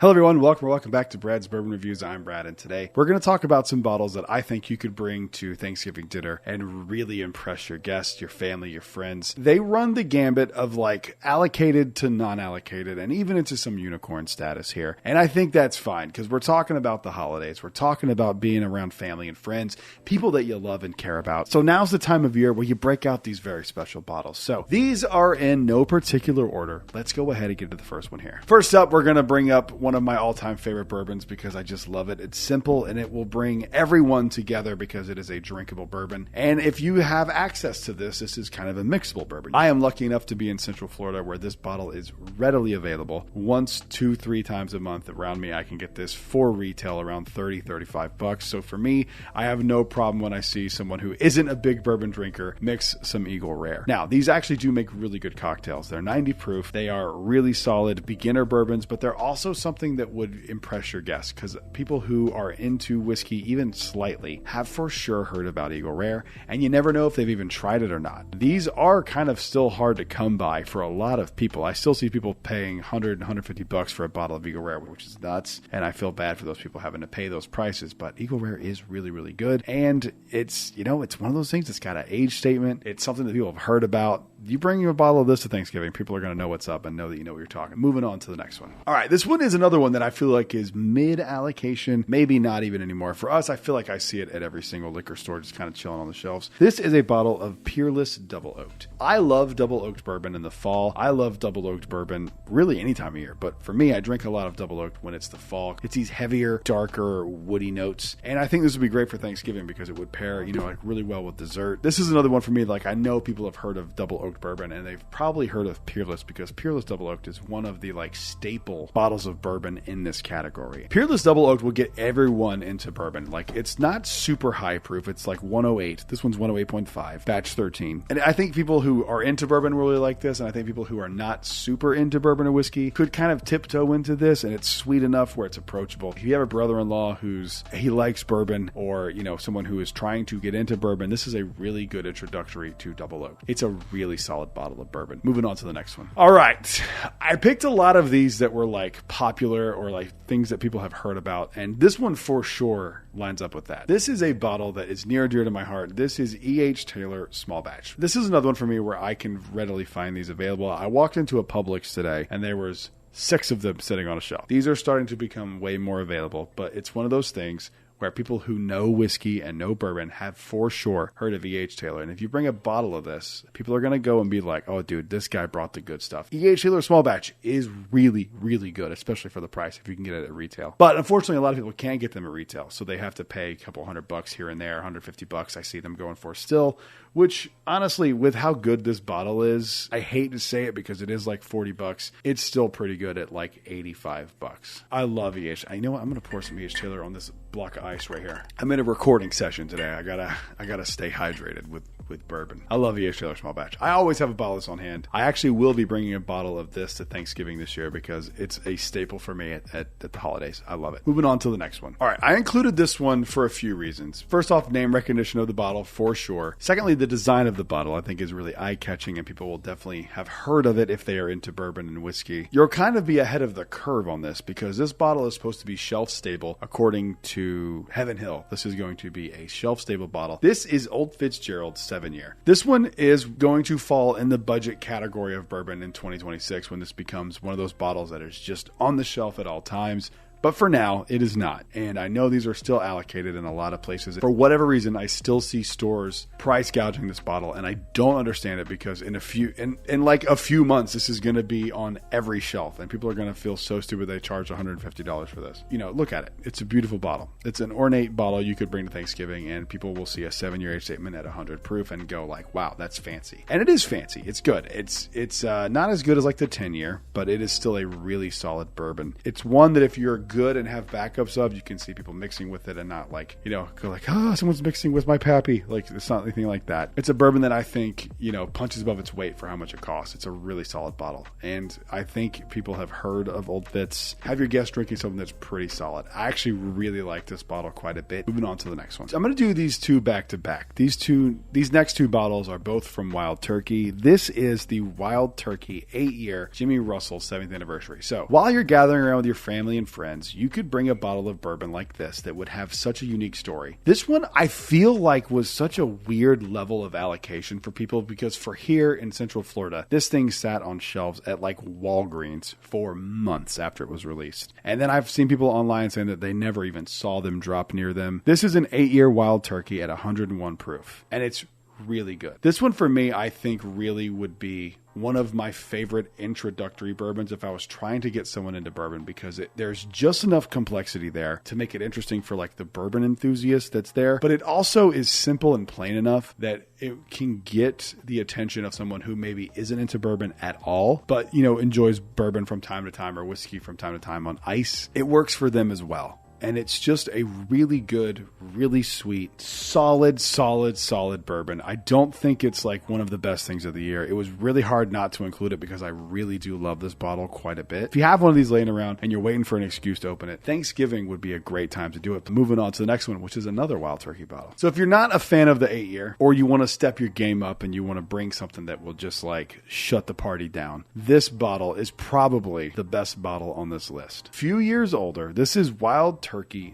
Hello everyone, welcome back to Brad's Bourbon Reviews. I'm Brad, and today we're going to talk about some bottles that I think you could bring to Thanksgiving dinner and really impress your guests, your family, your friends. They run the gambit of like allocated to non-allocated and even into some unicorn status here. And I think that's fine because we're talking about the holidays. We're talking about being around family and friends, people that you love and care about. So now's the time of year where you break out these very special bottles. So these are in no particular order. Let's go ahead and get to the first one here. First up, we're going to bring up one of my all-time favorite bourbons because I just love it. It's simple and it will bring everyone together because it is a drinkable bourbon. And if you have access to this, this is kind of a mixable bourbon. I am lucky enough to be in Central Florida where this bottle is readily available. Once, 2, 3 times a month around me, I can get this for retail around $30-35. So for me, I have no problem when I see someone who isn't a big bourbon drinker mix some Eagle Rare. Now, these actually do make really good cocktails. They're 90 proof. They are really solid beginner bourbons, but they're also something that would impress your guests because people who are into whiskey even slightly have for sure heard about Eagle Rare, and you never know if they've even tried it or not. These are kind of still hard to come by for a lot of people. I still see people paying $100 $150 for a bottle of Eagle Rare, which is nuts, and I feel bad for those people having to pay those prices, but Eagle Rare is really, really good, and it's, it's one of those things that's got an age statement. It's something that people have heard about. You bring a bottle of this to Thanksgiving, people are going to know what's up and know that you know what you're talking. Moving on to the next one. All right, this one is another one that I feel like is mid-allocation, maybe not even anymore. For us, I feel like I see it at every single liquor store, just kind of chilling on the shelves. This is a bottle of Peerless Double Oaked. I love Double Oaked bourbon in the fall. I love Double Oaked bourbon really any time of year, but for me, I drink a lot of Double Oaked when it's the fall. It's these heavier, darker, woody notes, and I think this would be great for Thanksgiving because it would pair, like really well with dessert. This is another one for me, like I know people have heard of Double Oaked bourbon, and they've probably heard of Peerless because Peerless Double Oaked is one of the like staple bottles of bourbon in this category. Peerless Double Oaked will get everyone into bourbon. Like it's not super high proof. It's like 108. This one's 108.5, batch 13. And I think people who are into bourbon really like this. And I think people who are not super into bourbon or whiskey could kind of tiptoe into this. And it's sweet enough where it's approachable. If you have a brother-in-law he likes bourbon, or, someone who is trying to get into bourbon, this is a really good introductory to Double Oaked. It's a really solid bottle of bourbon. Moving on to the next one. All right. I picked a lot of these that were like popular or like things that people have heard about, and this one for sure lines up with that. This is a bottle that is near and dear to my heart. This is E.H. Taylor Small Batch. This is another one for me where I can readily find these available. I walked into a Publix today and there was 6 of them sitting on a shelf. These are starting to become way more available, but it's one of those things where people who know whiskey and know bourbon have for sure heard of E.H. Taylor. And if you bring a bottle of this, people are going to go and be like, oh, dude, this guy brought the good stuff. E.H. Taylor small batch is really, really good, especially for the price if you can get it at retail. But unfortunately, a lot of people can't get them at retail, so they have to pay a couple $100 here and there, $150 I see them going for still, which honestly, with how good this bottle is, I hate to say it because it is like $40. It's still pretty good at like $85. I love E.H. You know what? I'm going to pour some E.H. Taylor on this block of ice right here. I'm in a recording session today. I gotta stay hydrated with bourbon. I love E.H. Taylor small batch. I always have a bottle of this on hand. I actually will be bringing a bottle of this to Thanksgiving this year because it's a staple for me at the holidays. I love it. Moving on to the next one. All right, I included this one for a few reasons. First off, name recognition of the bottle for sure. Secondly, the design of the bottle I think is really eye-catching and people will definitely have heard of it if they are into bourbon and whiskey. You'll kind of be ahead of the curve on this because this bottle is supposed to be shelf stable according to Heaven Hill. This is going to be a shelf stable bottle. This is Old Fitzgerald 7-year. This one is going to fall in the budget category of bourbon in 2026 when this becomes one of those bottles that is just on the shelf at all times. But for now, it is not. And I know these are still allocated in a lot of places. For whatever reason, I still see stores price gouging this bottle, and I don't understand it because in a few months, this is going to be on every shelf, and people are going to feel so stupid they charge $150 for this. You know, look at it. It's a beautiful bottle. It's an ornate bottle you could bring to Thanksgiving, and people will see a 7-year age statement at 100 proof and go like, wow, that's fancy. And it is fancy. It's good. It's not as good as like the 10-year, but it is still a really solid bourbon. It's one that if you're good and have backups of, you can see people mixing with it and not like, you know, go like, oh, someone's mixing with my pappy. Like, it's not anything like that. It's a bourbon that I think, you know, punches above its weight for how much it costs. It's a really solid bottle. And I think people have heard of Old Fitz. Have your guests drinking something that's pretty solid. I actually really like this bottle quite a bit. Moving on to the next one. So I'm going to do these two back to back. These next two bottles are both from Wild Turkey. This is the Wild Turkey 8-year Jimmy Russell 7th anniversary. So while you're gathering around with your family and friends, you could bring a bottle of bourbon like this that would have such a unique story. This one I feel like was such a weird level of allocation for people because for here in Central Florida, this thing sat on shelves at like Walgreens for months after it was released. And then I've seen people online saying that they never even saw them drop near them. This is an 8-year Wild Turkey at 101 proof, and it's really good. This one for me, I think really would be one of my favorite introductory bourbons if I was trying to get someone into bourbon because there's just enough complexity there to make it interesting for like the bourbon enthusiast that's there. But it also is simple and plain enough that it can get the attention of someone who maybe isn't into bourbon at all, but, you know, enjoys bourbon from time to time or whiskey from time to time on ice. It works for them as well. And it's just a really good, really sweet, solid bourbon. I don't think it's like one of the best things of the year. It was really hard not to include it because I really do love this bottle quite a bit. If you have one of these laying around and you're waiting for an excuse to open it, Thanksgiving would be a great time to do it. But moving on to the next one, which is another Wild Turkey bottle. So if you're not a fan of the 8-year or you want to step your game up and you want to bring something that will just like shut the party down, this bottle is probably the best bottle on this list. Few years older, this is Wild Turkey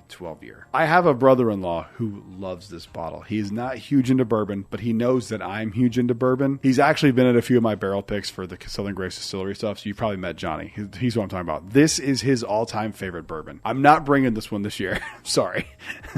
12-year. I have a brother-in-law who loves this bottle. He's not huge into bourbon, but he knows that I'm huge into bourbon. He's actually been at a few of my barrel picks for the Southern Grace Distillery stuff, so you probably met Johnny. He's what I'm talking about. This is his all-time favorite bourbon. I'm not bringing this one this year. Sorry.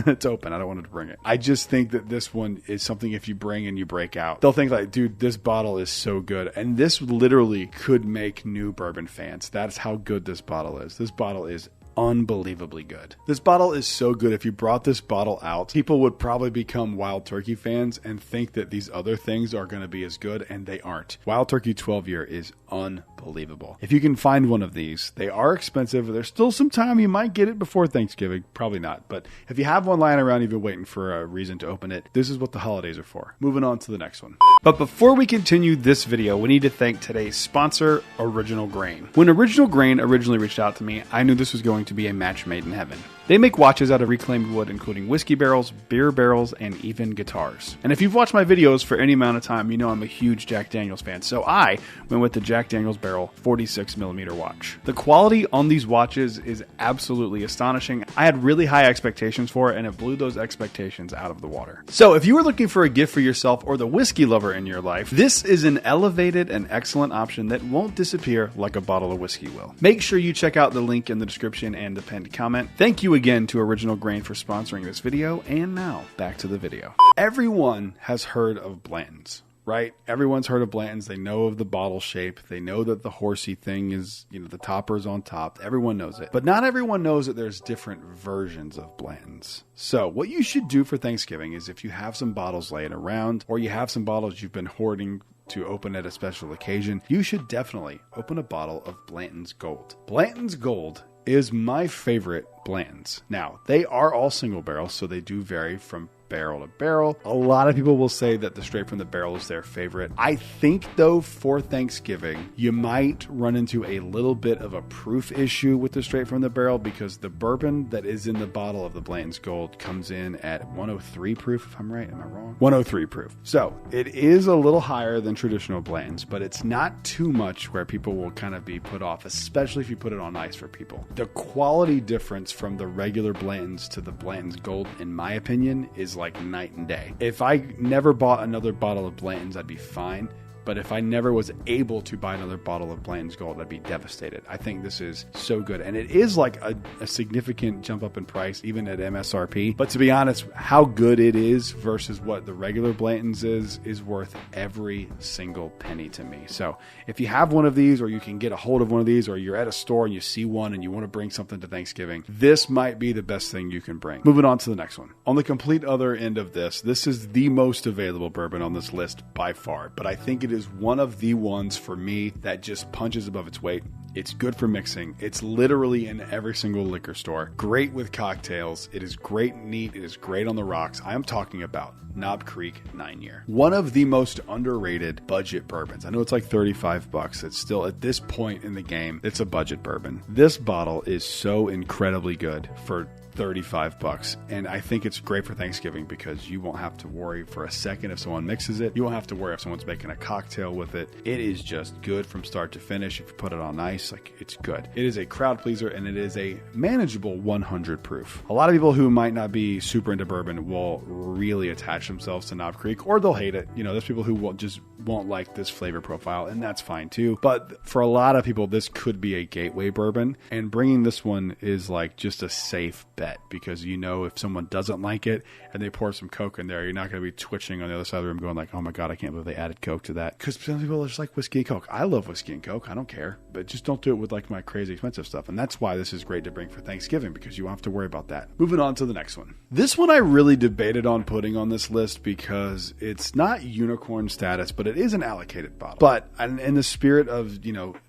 It's open. I don't want to bring it. I just think that this one is something if you bring and you break out, they'll think like, dude, this bottle is so good. And this literally could make new bourbon fans. That's how good this bottle is. This bottle is unbelievably good. This bottle is so good. If you brought this bottle out, people would probably become Wild Turkey fans and think that these other things are going to be as good, and they aren't. Wild Turkey 12-year is unbelievable. If you can find one of these, they are expensive. There's still some time. You might get it before Thanksgiving. Probably not. But if you have one lying around, you've been waiting for a reason to open it, this is what the holidays are for. Moving on to the next one. But before we continue this video, we need to thank today's sponsor, Original Grain. When Original Grain originally reached out to me, I knew this was going to be a match made in heaven. They make watches out of reclaimed wood, including whiskey barrels, beer barrels, and even guitars. And if you've watched my videos for any amount of time, you know I'm a huge Jack Daniels fan, so I went with the Jack Daniels Barrel 46mm watch. The quality on these watches is absolutely astonishing. I had really high expectations for it, and it blew those expectations out of the water. So if you are looking for a gift for yourself or the whiskey lover in your life, this is an elevated and excellent option that won't disappear like a bottle of whiskey will. Make sure you check out the link in the description and the pinned comment. Thank you again to Original Grain for sponsoring this video, and now back to the video. Everyone has heard of Blanton's, right? Everyone's heard of Blanton's. They know of the bottle shape. They know that the horsey thing is, the topper is on top. Everyone knows it. But not everyone knows that there's different versions of Blanton's. So what you should do for Thanksgiving is, if you have some bottles laying around, or you have some bottles you've been hoarding to open at a special occasion, you should definitely open a bottle of Blanton's Gold. Blanton's Gold is my favorite Blanton's. Now, they are all single barrels, so they do vary from barrel to barrel. A lot of people will say that the straight from the barrel is their favorite. I think, though, for Thanksgiving, you might run into a little bit of a proof issue with the straight from the barrel, because the bourbon that is in the bottle of the Blanton's Gold comes in at 103 proof, if I'm right. Am I wrong? 103 proof. So it is a little higher than traditional Blanton's, but it's not too much where people will kind of be put off, especially if you put it on ice for people. The quality difference from the regular Blanton's to the Blanton's Gold, in my opinion, is like night and day. If I never bought another bottle of Blanton's, I'd be fine. But if I never was able to buy another bottle of Blanton's Gold, I'd be devastated. I think this is so good. And it is like a significant jump up in price, even at MSRP. But to be honest, how good it is versus what the regular Blanton's is worth every single penny to me. So if you have one of these, or you can get a hold of one of these, or you're at a store and you see one and you want to bring something to Thanksgiving, this might be the best thing you can bring. Moving on to the next one. On the complete other end of this is the most available bourbon on this list by far. But I think it is one of the ones for me that just punches above its weight. It's good for mixing. It's literally in every single liquor store. Great with cocktails. It is great and neat. It is great on the rocks. I am talking about Knob Creek 9-Year. One of the most underrated budget bourbons. I know it's like $35. It's still, at this point in the game, it's a budget bourbon. This bottle is so incredibly good for $35, and I think it's great for Thanksgiving because you won't have to worry for a second if someone mixes it. You won't have to worry if someone's making a cocktail with it. It is just good from start to finish. If you put it on ice, like, it's good. It is a crowd pleaser, and it is a manageable 100 proof. A lot of people who might not be super into bourbon will really attach themselves to Knob Creek, or they'll hate it. There's people who won't like this flavor profile, and that's fine too. But for a lot of people, this could be a gateway bourbon, and bringing this one is like just a safe bet, because if someone doesn't like it and they pour some Coke in there, you're not going to be twitching on the other side of the room going like, oh my God, I can't believe they added Coke to that. Because some people are just like whiskey and Coke. I love whiskey and Coke. I don't care. But just don't do it with like my crazy expensive stuff. And that's why this is great to bring for Thanksgiving, because you won't have to worry about that. Moving on to the next one. This one I really debated on putting on this list because it's not unicorn status, but it is an allocated bottle. But in the spirit of,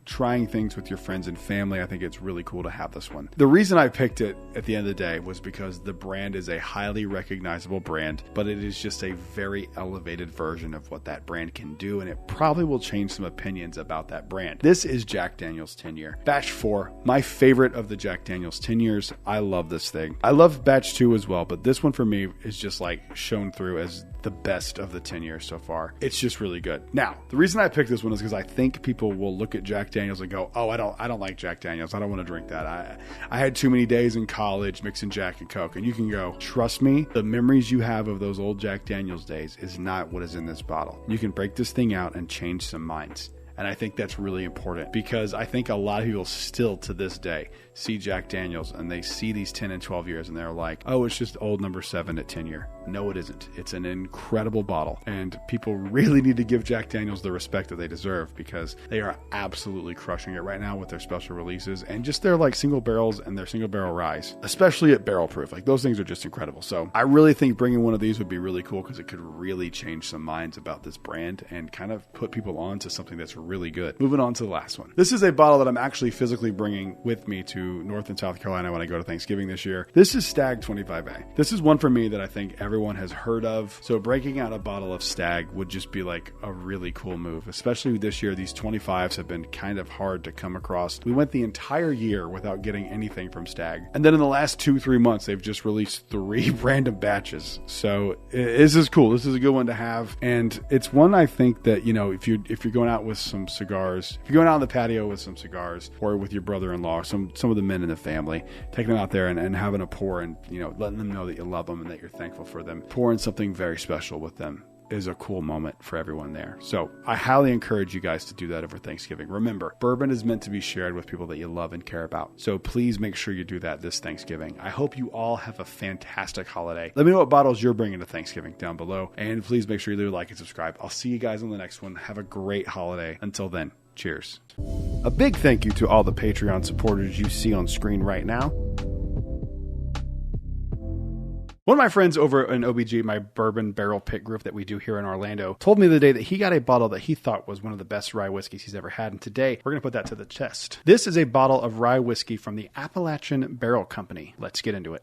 trying things with your friends and family, I think it's really cool to have this one. The reason I picked it at the end of the day was because the brand is a highly recognizable brand, but it is just a very elevated version of what that brand can do, and it probably will change some opinions about that brand. This is Jack Daniel's 10-Year. Batch 4, my favorite of the Jack Daniel's 10 years. I love this thing. I love Batch 2 as well, but this one for me is just like shown through as the best of the 10 years so far. It's just really good. Now, the reason I picked this one is because I think people will look at Jack Daniels and go, oh, I don't like Jack Daniels. I don't want to drink that. I had too many days in college mixing Jack and Coke. And you can go, trust me, the memories you have of those old Jack Daniels days is not what is in this bottle. You can break this thing out and change some minds. And I think that's really important, because I think a lot of people still to this day see Jack Daniels and they see these 10 and 12 years and they're like, oh, it's just old number 7 at 10-year. No, it isn't. It's an incredible bottle. And people really need to give Jack Daniels the respect that they deserve, because they are absolutely crushing it right now with their special releases and just their like single barrels and their single barrel ryes, especially at barrel proof. Like, those things are just incredible. So I really think bringing one of these would be really cool, because it could really change some minds about this brand and kind of put people on to something that's really good. Moving on to the last one. This is a bottle that I'm actually physically bringing with me to North and South Carolina when I go to Thanksgiving this year. This is Stag 25A. This is one for me that I think everyone has heard of. So breaking out a bottle of Stag would just be like a really cool move, especially this year. These 25s have been kind of hard to come across. We went the entire year without getting anything from Stag. And then in the last 2-3 months, they've just released 3 random batches. So this is cool. This is a good one to have. And it's one I think that, you know, if you're going out with some cigars, if you're going out on the patio with some cigars or with your brother-in-law, some of the men in the family, taking them out there and having a pour and, you know, letting them know that you love them and that you're thankful for them, pouring something very special with them is a cool moment for everyone there. So I highly encourage you guys to do that over Thanksgiving. Remember, bourbon is meant to be shared with people that you love and care about. So please make sure you do that this Thanksgiving. I hope you all have a fantastic holiday. Let me know what bottles you're bringing to Thanksgiving down below. And please make sure you leave a like and subscribe. I'll see you guys on the next one. Have a great holiday. Until then, cheers. A big thank you to all the Patreon supporters you see on screen right now. One of my friends over in OBG, my bourbon barrel pick group that we do here in Orlando, told me the day that he got a bottle that he thought was one of the best rye whiskeys he's ever had. And today, we're going to put that to the test. This is a bottle of rye whiskey from the Appalachian Barrel Company. Let's get into it.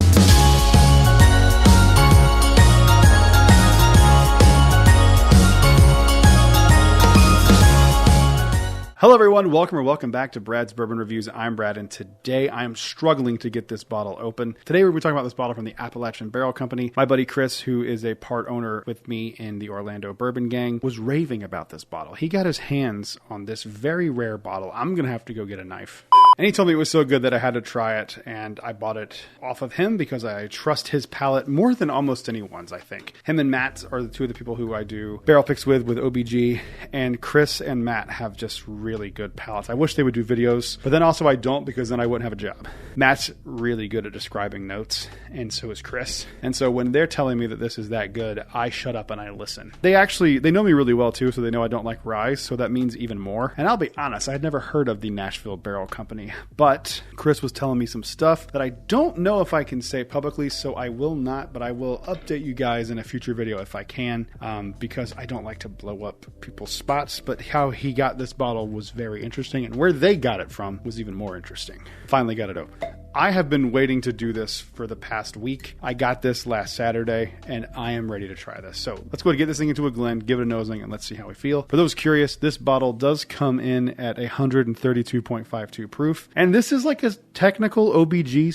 Hello everyone, welcome back to Brad's Bourbon Reviews. I'm Brad, and today I am struggling to get this bottle open. Today we're going to be talking about this bottle from the Appalachian Barrel Company. My buddy Chris, who is a part owner with me in the Orlando Bourbon Gang, was raving about this bottle. He got his hands on this very rare bottle. I'm going to have to go get a knife. And he told me it was so good that I had to try it, and I bought it off of him because I trust his palate more than almost anyone's, I think. Him and Matt are the two of the people who I do barrel picks with OBG, and Chris and Matt have just really good palates. I wish they would do videos, but then also I don't, because then I wouldn't have a job. Matt's really good at describing notes, and so is Chris. And so when they're telling me that this is that good, I shut up and I listen. They know me really well too, so they know I don't like rye, so that means even more. And I'll be honest, I had never heard of the Nashville Barrel Company. But Chris was telling me some stuff that I don't know if I can say publicly, so I will not, but I will update you guys in a future video if I can, because I don't like to blow up people's spots. But how he got this bottle was very interesting, and where they got it from was even more interesting. Finally got it open. I have been waiting to do this for the past week. I got this last Saturday, and I am ready to try this. So let's go ahead and get this thing into a Glen, give it a nosing, and let's see how we feel. For those curious, this bottle does come in at 132.52 proof. And this is like a technical OBG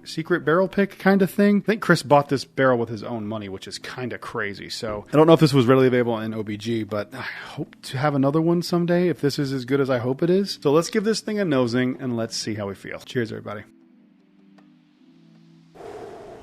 secret barrel pick kind of thing. I think Chris bought this barrel with his own money, which is kind of crazy. So I don't know if this was readily available in OBG, but I hope to have another one someday if this is as good as I hope it is. So let's give this thing a nosing, and let's see how we feel. Cheers, everybody.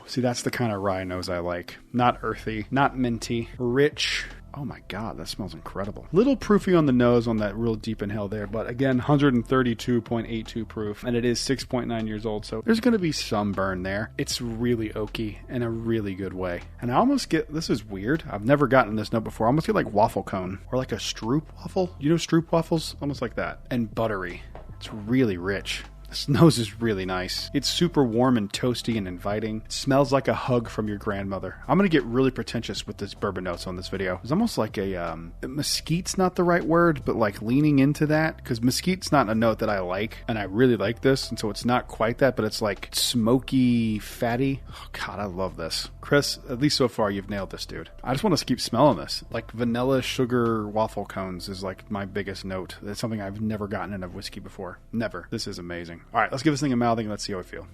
See, that's the kind of rye nose I like. Not earthy, not minty, rich. Oh my God, that smells incredible. Little proofy on the nose on that real deep inhale there, but again, 132.82 proof, and it is 6.9 years old, so there's going to be some burn there. It's really oaky in a really good way. And I almost get, this is weird, I've never gotten this note before, I almost get like waffle cone, or like a Stroop waffle. You know Stroop waffles? Almost like that. And buttery. It's really rich. This nose is really nice. It's super warm and toasty and inviting. It smells like a hug from your grandmother. I'm going to get really pretentious with this bourbon notes on this video. It's almost like a, mesquite's not the right word, but like leaning into that, because mesquite's not a note that I like, and I really like this, and so it's not quite that, but it's like smoky, fatty. Oh God, I love this. Chris, at least so far, you've nailed this, dude. I just want to keep smelling this. Like vanilla sugar waffle cones is like my biggest note. It's something I've never gotten in a whiskey before. Never. This is amazing. All right, let's give this thing a mouthing and let's see how we feel.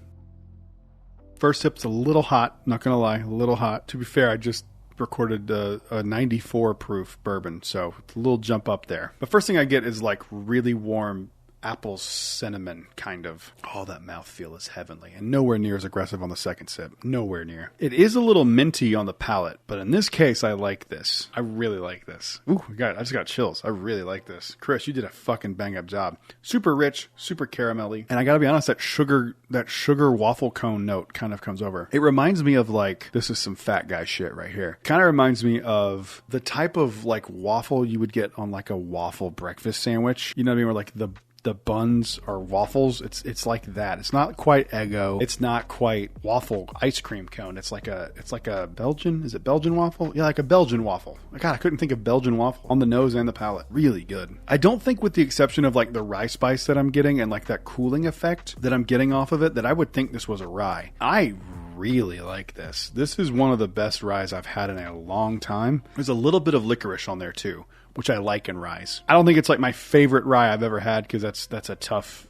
First sip's a little hot, not gonna lie, a little hot. To be fair, I just recorded a 94 proof bourbon, so it's a little jump up there. But first thing I get is like really warm apple cinnamon kind of. Oh, that mouthfeel is heavenly, and nowhere near as aggressive on the second sip. Nowhere near. It is a little minty on the palate, but in this case, I like this. I really like this. Ooh, God, I just got chills. I really like this. Chris, you did a fucking bang up job. Super rich, super caramelly, and I gotta be honest, that sugar waffle cone note kind of comes over. It reminds me of like, this is some fat guy shit right here. Kind of reminds me of the type of like waffle you would get on like a waffle breakfast sandwich. You know what I mean? Where like the the buns are waffles. It's like that. It's not quite Eggo. It's not quite waffle ice cream cone. It's like a Belgian. Is it Belgian waffle? Yeah, like a Belgian waffle. God, I couldn't think of Belgian waffle on the nose and the palate. Really good. I don't think, with the exception of like the rye spice that I'm getting and like that cooling effect that I'm getting off of it, that I would think this was a rye. I really like this. This is one of the best ryes I've had in a long time. There's a little bit of licorice on there too, which I like in ryes. I don't think it's like my favorite rye I've ever had, because that's a tough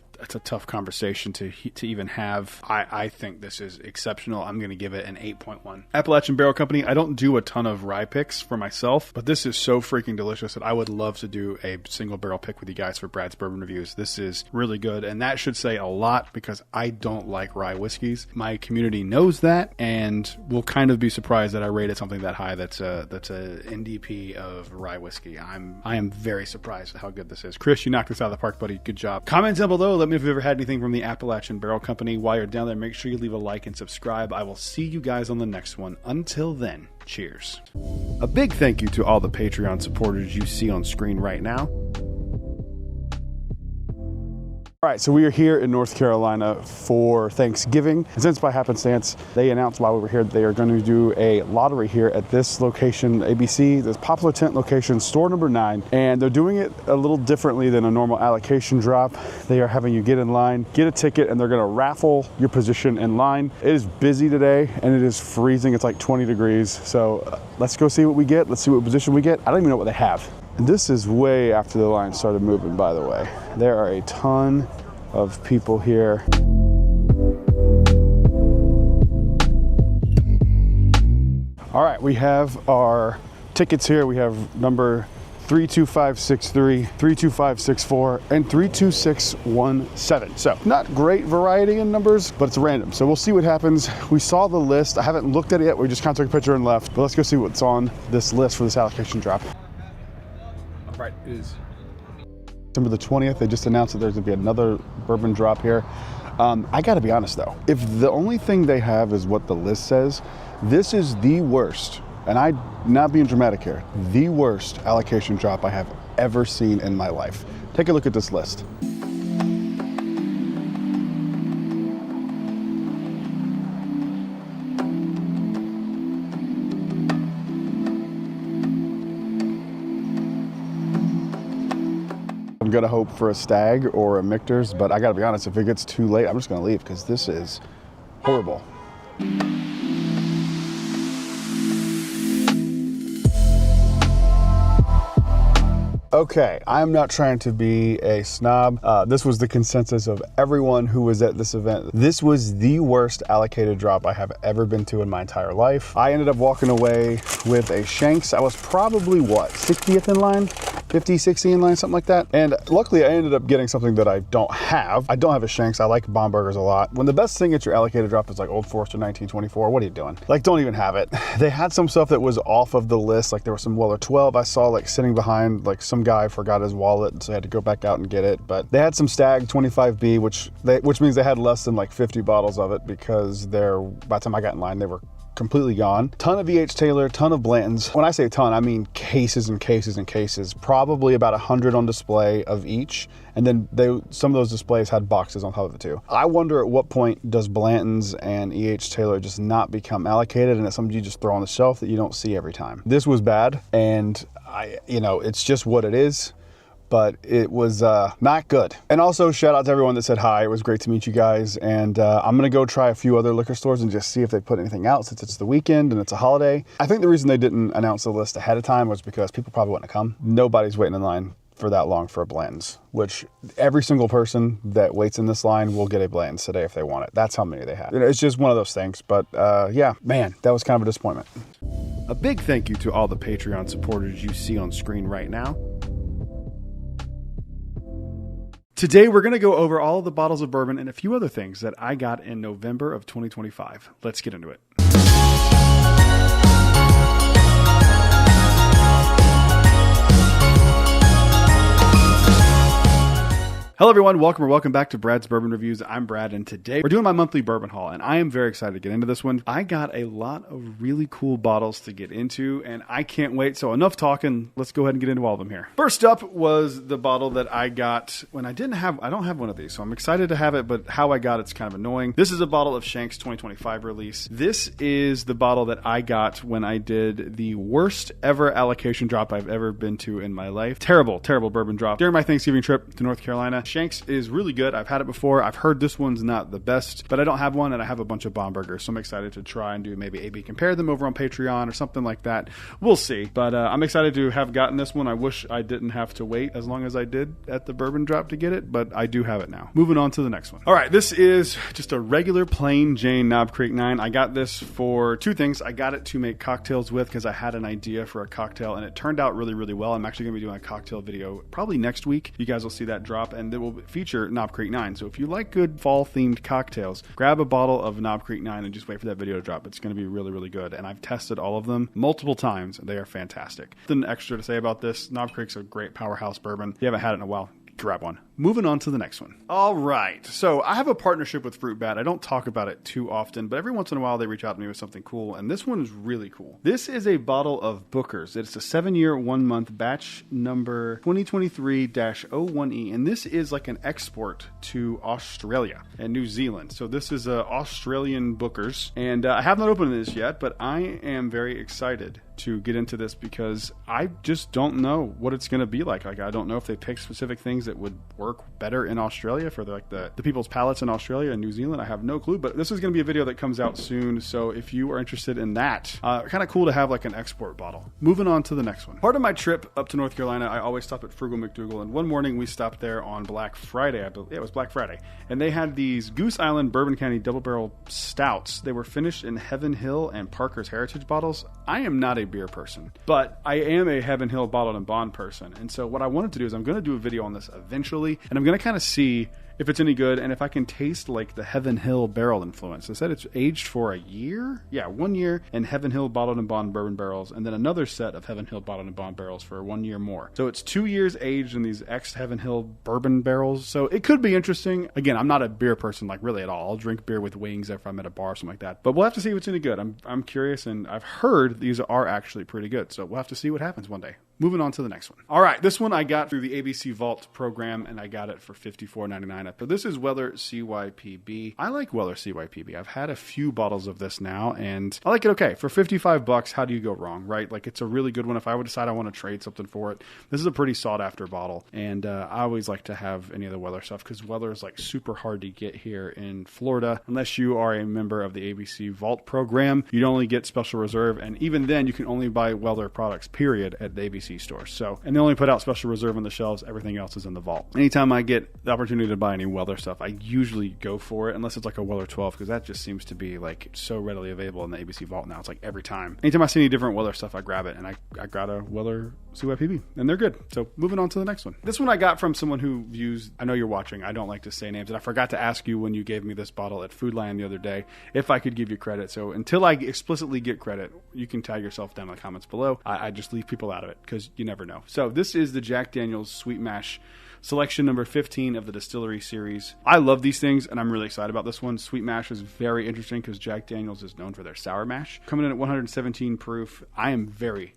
conversation to even have. I think this is exceptional. I'm going to give it an 8.1. Appalachian Barrel Company, I don't do a ton of rye picks for myself, but this is so freaking delicious that I would love to do a single barrel pick with you guys for Brad's Bourbon Reviews. This is really good, and that should say a lot, because I don't like rye whiskeys. My community knows that, and will kind of be surprised that I rated something that high that's a NDP of rye whiskey. I am very surprised at how good this is. Chris, you knocked this out of the park, buddy. Good job. Comment down below. Let me know if you've ever had anything from the Appalachian Barrel Company. While you're down there, make sure you leave a like and subscribe. I will see you guys on the next one. Until then, cheers. A big thank you to all the Patreon supporters you see on screen right now. All right, so we are here in North Carolina for Thanksgiving. And since by happenstance, they announced while we were here that they are going to do a lottery here at this location, ABC, this Poplar Tent location, store number 9. And they're doing it a little differently than a normal allocation drop. They are having you get in line, get a ticket, and they're going to raffle your position in line. It is busy today, and it is freezing. It's like 20 degrees. So let's go see what we get. Let's see what position we get. I don't even know what they have. And this is way after the line started moving, by the way. There are a ton of people here. All right, we have our tickets here. We have number 32563, 32564, and 32617. So not great variety in numbers, but it's random. So we'll see what happens. We saw the list. I haven't looked at it yet. We just kind of took a picture and left. But let's go see what's on this list for this allocation drop. All right, it is December the 20th. They just announced that there's gonna be another bourbon drop here. I gotta be honest though, if the only thing they have is what the list says, this is the worst, and I'm not being dramatic here, the worst allocation drop I have ever seen in my life. Take a look at this list. I'm gonna hope for a Stag or a Michter's, but I gotta be honest, if it gets too late, I'm just gonna leave, because this is horrible. Okay, I'm not trying to be a snob. This was the consensus of everyone who was at this event. This was the worst allocated drop I have ever been to in my entire life. I ended up walking away with a Shanks. I was probably, what, 60th in line? 50, 60 in line, something like that. And luckily I ended up getting something that I don't have. I don't have a Shanks. I like Baumburgers a lot. When the best thing at your allocated drop is like Old Forester 1924, what are you doing? Like, don't even have it. They had some stuff that was off of the list. Like there was some Weller 12 I saw like sitting behind, like some guy forgot his wallet, so I had to go back out and get it. But they had some Stag 25B, which means they had less than like 50 bottles of it, because by the time I got in line, they were completely gone. Ton of E.H. Taylor, ton of Blanton's. When I say ton, I mean cases and cases and cases. Probably about 100 on display of each. And then some of those displays had boxes on top of it too. I wonder at what point does Blanton's and E.H. Taylor just not become allocated, and it's something you just throw on the shelf that you don't see every time. This was bad, and it's just what it is. But it was not good. And also shout out to everyone that said hi. It was great to meet you guys. And I'm gonna go try a few other liquor stores and just see if they put anything out, since it's the weekend and it's a holiday. I think the reason they didn't announce the list ahead of time was because people probably wouldn't have come. Nobody's waiting in line for that long for a Blanton's, which every single person that waits in this line will get a Blanton's today if they want it. That's how many they have. It's just one of those things. But yeah, man, that was kind of a disappointment. A big thank you to all the Patreon supporters you see on screen right now. Today, we're going to go over all of the bottles of bourbon and a few other things that I got in November of 2025. Let's get into it. Hello, everyone. Welcome back to Brad's Bourbon Reviews. I'm Brad, and today we're doing my monthly bourbon haul, and I am very excited to get into this one. I got a lot of really cool bottles to get into, and I can't wait. So enough talking. Let's go ahead and get into all of them here. First up was the bottle that I got when I don't have one of these, so I'm excited to have it, but how I got it's kind of annoying. This is a bottle of Shank's 2025 release. This is the bottle that I got when I did the worst ever allocation drop I've ever been to in my life. Terrible bourbon drop during my Thanksgiving trip to North Carolina. Shank's is really good. I've had it before. I've heard this one's not the best, but I don't have one, and I have a bunch of Bombergers, so I'm excited to try and do maybe A/B compare them over on Patreon or something like that. We'll see, but I'm excited to have gotten this one. I wish I didn't have to wait as long as I did at the bourbon drop to get it, but I do have it now. Moving on to the next one. All right, this is just a regular plain Jane Knob Creek 9. I got this for two things. I got it to make cocktails with because I had an idea for a cocktail, and it turned out really, really well. I'm actually going to be doing a cocktail video probably next week. You guys will see that drop, and it will feature Knob Creek 9. So if you like good fall-themed cocktails, grab a bottle of Knob Creek 9 and just wait for that video to drop. It's going to be really, really good, and I've tested all of them multiple times. They are fantastic. Nothing extra to say about this. Knob Creek's a great powerhouse bourbon. If you haven't had it in a while, grab one. Moving on to the next one. All right. So I have a partnership with Fruit Bat. I don't talk about it too often, but every once in a while they reach out to me with something cool, and this one is really cool. This is a bottle of Booker's. It's a 7-year, 1-month batch number 2023-01E, and this is like an export to Australia and New Zealand. So this is a Australian Booker's, and I have not opened this yet, but I am very excited to get into this because I just don't know what it's going to be like. I don't know if they pick specific things that would work better in Australia for the people's palates in Australia and New Zealand. I have no clue, but this is going to be a video that comes out soon. So if you are interested in that, kind of cool to have like an export bottle. Moving on to the next one. Part of my trip up to North Carolina, I always stop at Frugal McDougal, and one morning we stopped there on Black Friday. I believe it was Black Friday, and they had these Goose Island Bourbon County double barrel stouts. They were finished in Heaven Hill and Parker's Heritage bottles. I am not a beer person, but I am a Heaven Hill bottled and bond person, and so what I wanted to do is I'm going to do a video on this eventually, and I'm going to kind of see if it's any good and if I can taste like the Heaven Hill barrel influence. They said it's aged for a year. Yeah, 1 year in Heaven Hill bottled and bond bourbon barrels, and then another set of Heaven Hill bottled and bond barrels for 1 year more. So it's 2 years aged in these ex-Heaven Hill bourbon barrels. So it could be interesting. Again, I'm not a beer person like really at all. I'll drink beer with wings if I'm at a bar or something like that. But we'll have to see if it's any good. I'm curious, and I've heard these are actually pretty good. So we'll have to see what happens one day. Moving on to the next one. All right, this one I got through the ABC Vault program, and I got it for $54.99. But this is Weller CYPB. I like Weller CYPB. I've had a few bottles of this now, and I like it okay. For $55, how do you go wrong, right? Like, it's a really good one. If I would decide I want to trade something for it, this is a pretty sought-after bottle. And I always like to have any of the Weller stuff because Weller is like super hard to get here in Florida. Unless you are a member of the ABC Vault program, you'd only get Special Reserve, and even then, you can only buy Weller products, period, at the ABC stores. So, and they only put out Special Reserve on the shelves. Everything else is in the vault. Anytime I get the opportunity to buy any Weller stuff, I usually go for it, unless it's like a Weller 12, because that just seems to be like so readily available in the ABC vault now. It's like every time. Anytime I see any different Weller stuff, I grab it, and I got a Weller CYPB, and they're good. So moving on to the next one. This one I got from someone who views, I know you're watching, I don't like to say names, and I forgot to ask you when you gave me this bottle at Food Lion the other day if I could give you credit. So until I explicitly get credit, you can tag yourself down in the comments below. I just leave people out of it because you never know. So this is the Jack Daniel's Sweet Mash selection number 15 of the Distillery series. I love these things, and I'm really excited about this one. Sweet Mash is very interesting because Jack Daniel's is known for their sour mash. Coming in at 117 proof. I am very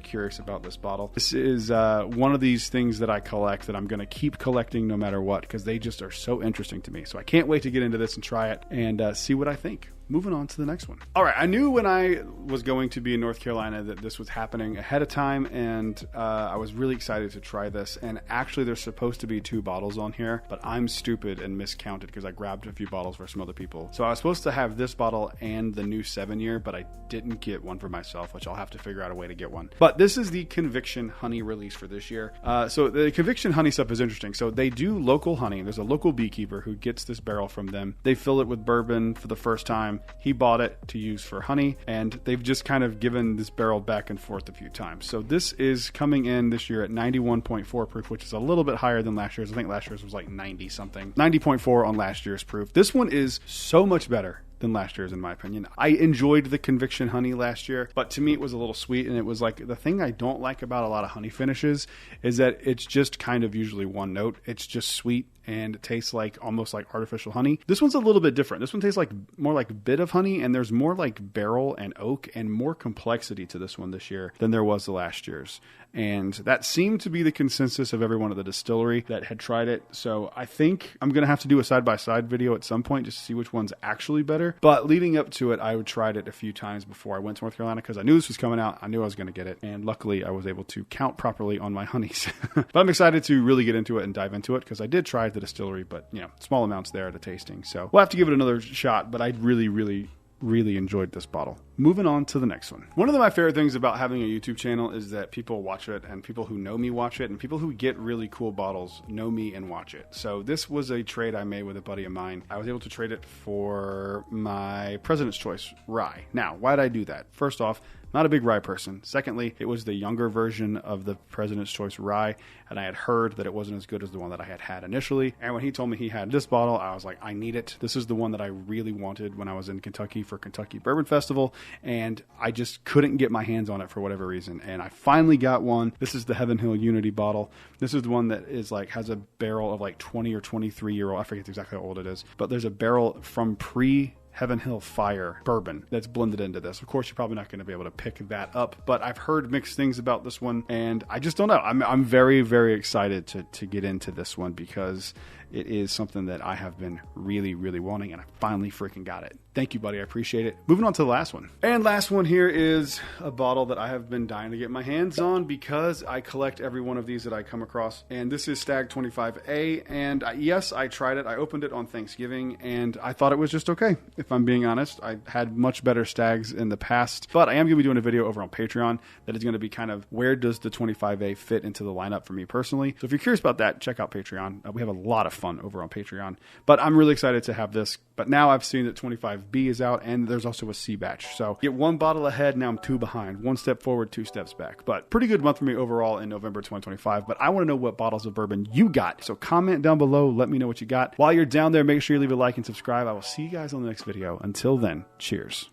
curious about this bottle. This is one of these things that I collect that I'm going to keep collecting no matter what because they just are so interesting to me. So I can't wait to get into this and try it and see what I think. Moving on to the next one. All right, I knew when I was going to be in North Carolina that this was happening ahead of time, and I was really excited to try this. And actually, there's supposed to be 2 bottles on here, but I'm stupid and miscounted because I grabbed a few bottles for some other people. So I was supposed to have this bottle and the new 7-year, but I didn't get one for myself, which I'll have to figure out a way to get one. But this is the Conviction Honey release for this year. So the Conviction Honey stuff is interesting. So they do local honey. There's a local beekeeper who gets this barrel from them. They fill it with bourbon for the first time. He bought it to use for honey, and they've just kind of given this barrel back and forth a few times. So this is coming in this year at 91.4 proof, which is a little bit higher than last year's. I think last year's was like 90 something. 90.4 on last year's proof. This one is so much better than last year's, in my opinion. I enjoyed the Conviction Honey last year, but to me it was a little sweet, and it was like, the thing I don't like about a lot of honey finishes is that it's just kind of usually one note. It's just sweet and it tastes like almost like artificial honey. This one's a little bit different. This one tastes like more like bit of honey, and there's more like barrel and oak and more complexity to this one this year than there was the last year's. And that seemed to be the consensus of everyone at the distillery that had tried it. So I think I'm going to have to do a side-by-side video at some point just to see which one's actually better. But leading up to it, I tried it a few times before I went to North Carolina because I knew this was coming out. I knew I was going to get it. And luckily, I was able to count properly on my honeys. But I'm excited to really get into it and dive into it because I did try at the distillery, but, you know, small amounts there at a tasting. So we'll have to give it another shot, but I really enjoyed this bottle. Moving on to the next one. One of my favorite things about having a YouTube channel is that people watch it, and people who know me watch it, and people who get really cool bottles know me and watch it. So this was a trade I made with a buddy of mine. I was able to trade it for my President's Choice rye. Now, why did I do that? First off, not a big rye person. Secondly, it was the younger version of the President's Choice rye, and I had heard that it wasn't as good as the one that I had initially. And when he told me he had this bottle, I was like, I need it. This is the one that I really wanted when I was in Kentucky for Kentucky Bourbon Festival, and I just couldn't get my hands on it for whatever reason. And I finally got one. This is the Heaven Hill Unity bottle. This is the one that is like, has a barrel of like 20 or 23 year old. I forget exactly how old it is, but there's a barrel from Heaven Hill Fire bourbon that's blended into this. Of course, you're probably not going to be able to pick that up, but I've heard mixed things about this one, and I just don't know. I'm very excited to get into this one because it is something that I have been really wanting, and I finally freaking got it. Thank you, buddy. I appreciate it. Moving on to the last one. And last one here is a bottle that I have been dying to get my hands on because I collect every one of these that I come across. And this is Stag 25A. And yes, I tried it. I opened it on Thanksgiving, and I thought it was just okay. If I'm being honest, I had much better Stags in the past. But I am going to be doing a video over on Patreon that is going to be kind of where does the 25A fit into the lineup for me personally. So if you're curious about that, check out Patreon. We have a lot of fun over on Patreon. But I'm really excited to have this. But now I've seen that 25B is out, and there's also a C batch. So get one bottle ahead, now I'm two behind. One step forward, two steps back. But pretty good month for me overall in November 2025. But I want to know what bottles of bourbon you got. So comment down below, let me know what you got. While you're down there, make sure you leave a like and subscribe. I will see you guys on the next video. Until then, cheers.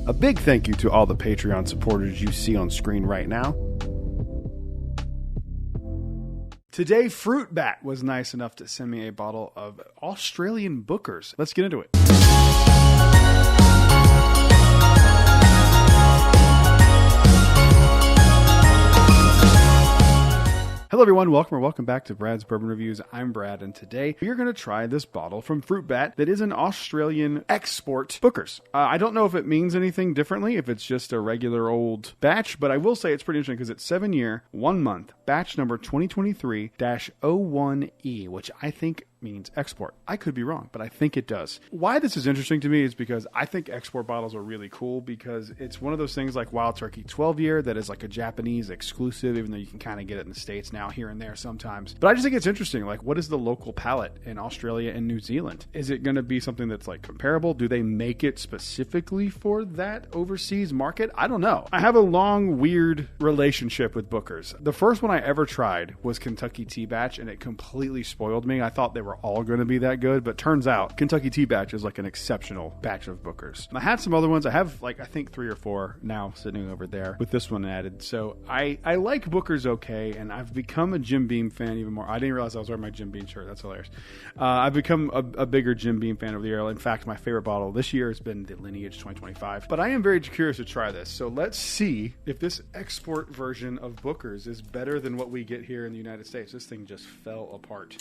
A big thank you to all the Patreon supporters you see on screen right now. Today, Fruit Bat was nice enough to send me a bottle of Australian Bookers. Let's get into it. Hello everyone, welcome back to Brad's Bourbon Reviews. I'm Brad, and today we are going to try this bottle from Fruit Bat that is an Australian export Bookers. I don't know if it means anything differently, if it's just a regular old batch, but I will say it's pretty interesting because it's 7 year, 1 month, batch number 2023-01E, which I think means export. I could be wrong, but I think it does. Why this is interesting to me is because I think export bottles are really cool because it's one of those things like Wild Turkey 12 year that is like a Japanese exclusive, even though you can kind of get it in the States now here and there sometimes. But I just think it's interesting. Like, what is the local palate in Australia and New Zealand? Is it going to be something that's like comparable? Do they make it specifically for that overseas market? I don't know. I have a long, weird relationship with Bookers. The first one I ever tried was Kentucky Tea Batch, and it completely spoiled me. I thought they were all going to be that good, but turns out Kentucky Tea Batch is like an exceptional batch of Bookers. I had some other ones. I have like, I think 3 or 4 now sitting over there with this one added. So I like Bookers okay, and I've become a Jim Beam fan even more. I didn't realize I was wearing my Jim Beam shirt. That's hilarious. I've become a bigger Jim Beam fan over the year. In fact, my favorite bottle this year has been the Lineage 2025. But I am very curious to try this. So let's see if this export version of Bookers is better than what we get here in the United States. This thing just fell apart.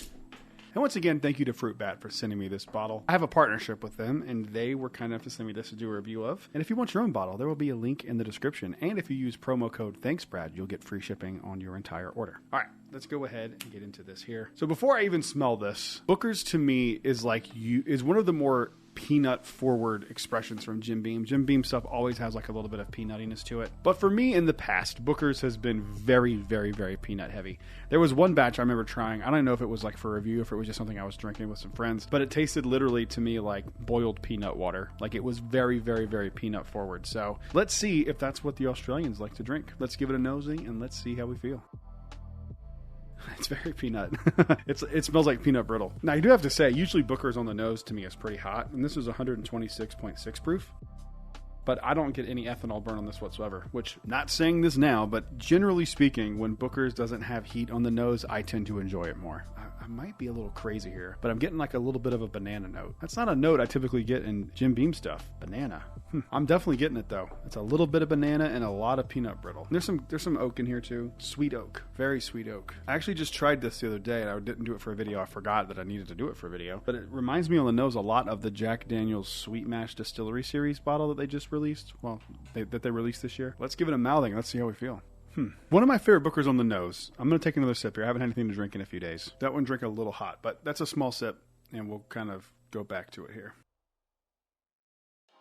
And once again, thank you to Fruit Bat for sending me this bottle. I have a partnership with them, and they were kind enough to send me this to do a review of. And if you want your own bottle, there will be a link in the description. And if you use promo code ThanksBrad, you'll get free shipping on your entire order. All right, let's go ahead and get into this here. So before I even smell this, Bookers to me is one of the more peanut forward expressions from Jim Beam. Jim Beam stuff always has like a little bit of peanuttiness to it. But for me in the past, Bookers has been very peanut heavy. There was one batch I remember trying. I don't know if it was like for review, if it was just something I was drinking with some friends, but it tasted literally to me like boiled peanut water. Like it was very peanut forward. So let's see if that's what the Australians like to drink. Let's give it a nosing and let's see how we feel. It's very peanut. It smells like peanut brittle. Now, I do have to say, usually Booker's on the nose to me is pretty hot, and this is 126.6 proof. But I don't get any ethanol burn on this whatsoever, which, not saying this now, but generally speaking, when Booker's doesn't have heat on the nose, I tend to enjoy it more. I might be a little crazy here, but I'm getting like a little bit of a banana note. That's not a note I typically get in Jim Beam stuff. Banana. I'm definitely getting it though. It's a little bit of banana and a lot of peanut brittle. There's some oak in here too. Sweet oak. Very sweet oak. I actually just tried this the other day and I didn't do it for a video. I forgot that I needed to do it for a video. But it reminds me on the nose a lot of the Jack Daniel's Sweet Mash Distillery Series bottle that they just released. Well, that they released this year. Let's give it a mouthing. Let's see how we feel. One of my favorite Bookers on the nose. I'm going to take another sip here. I haven't had anything to drink in a few days. That one drank a little hot, but that's a small sip, and we'll kind of go back to it here.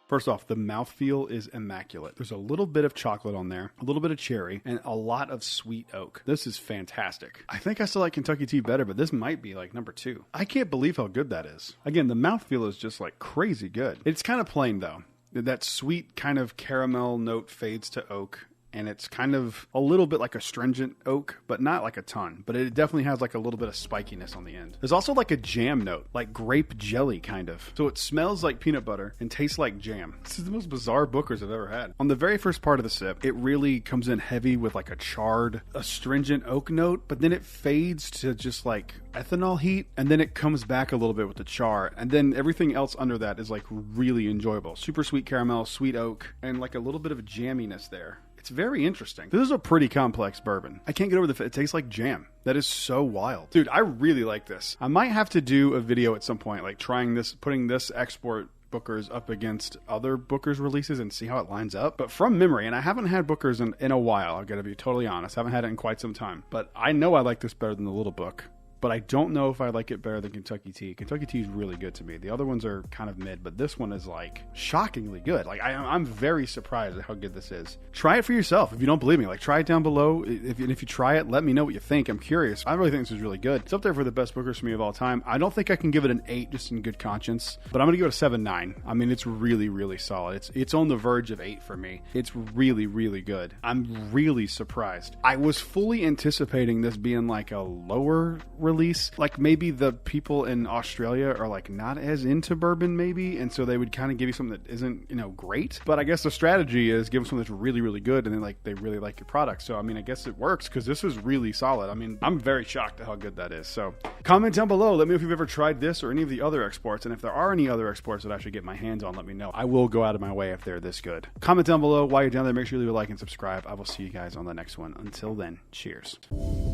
First off, the mouthfeel is immaculate. There's a little bit of chocolate on there, a little bit of cherry, and a lot of sweet oak. This is fantastic. I think I still like Kentucky Tea better, but this might be like number 2. I can't believe how good that is. Again, the mouthfeel is just like crazy good. It's kind of plain though. That sweet kind of caramel note fades to oak. And it's kind of a little bit like astringent oak, but not like a ton. But it definitely has like a little bit of spikiness on the end. There's also like a jam note, like grape jelly kind of. So it smells like peanut butter and tastes like jam. This is the most bizarre Bookers I've ever had. On the very first part of the sip, it really comes in heavy with like a charred, astringent oak note, but then it fades to just like ethanol heat, and then it comes back a little bit with the char, and then everything else under that is like really enjoyable. Super sweet caramel, sweet oak, and like a little bit of jamminess there. It's very interesting. This is a pretty complex bourbon. I can't get over it tastes like jam. That is so wild. Dude, I really like this. I might have to do a video at some point, like trying this, putting this export Booker's up against other Booker's releases and see how it lines up. But from memory, and I haven't had Booker's in a while, I've got to be totally honest. I haven't had it in quite some time. But I know I like this better than the Little Book. But I don't know if I like it better than Kentucky Tea. Kentucky Tea is really good to me. The other ones are kind of mid, but this one is like shockingly good. Like I'm very surprised at how good this is. Try it for yourself if you don't believe me. Like try it down below. If you try it, let me know what you think. I'm curious. I really think this is really good. It's up there for the best Bookers for me of all time. I don't think I can give it an 8 just in good conscience, but I'm gonna give it a 7.9. I mean, it's really, really solid. It's on the verge of 8 for me. It's really, really good. I'm really surprised. I was fully anticipating this being like a lower release. Like maybe the people in Australia are like not as into bourbon maybe, and so they would kind of give you something that isn't, great. But I guess the strategy is give them something that's really, really good, and then like they really like your product. So I mean, I guess it works because this is really solid. I mean, I'm very shocked at how good that is. So comment down below. Let me know if you've ever tried this or any of the other exports, and if there are any other exports that I should get my hands on, let me know. I will go out of my way if they're this good. Comment down below. While you're down there, make sure you leave a like and subscribe. I will see you guys on the next one. Until then, cheers.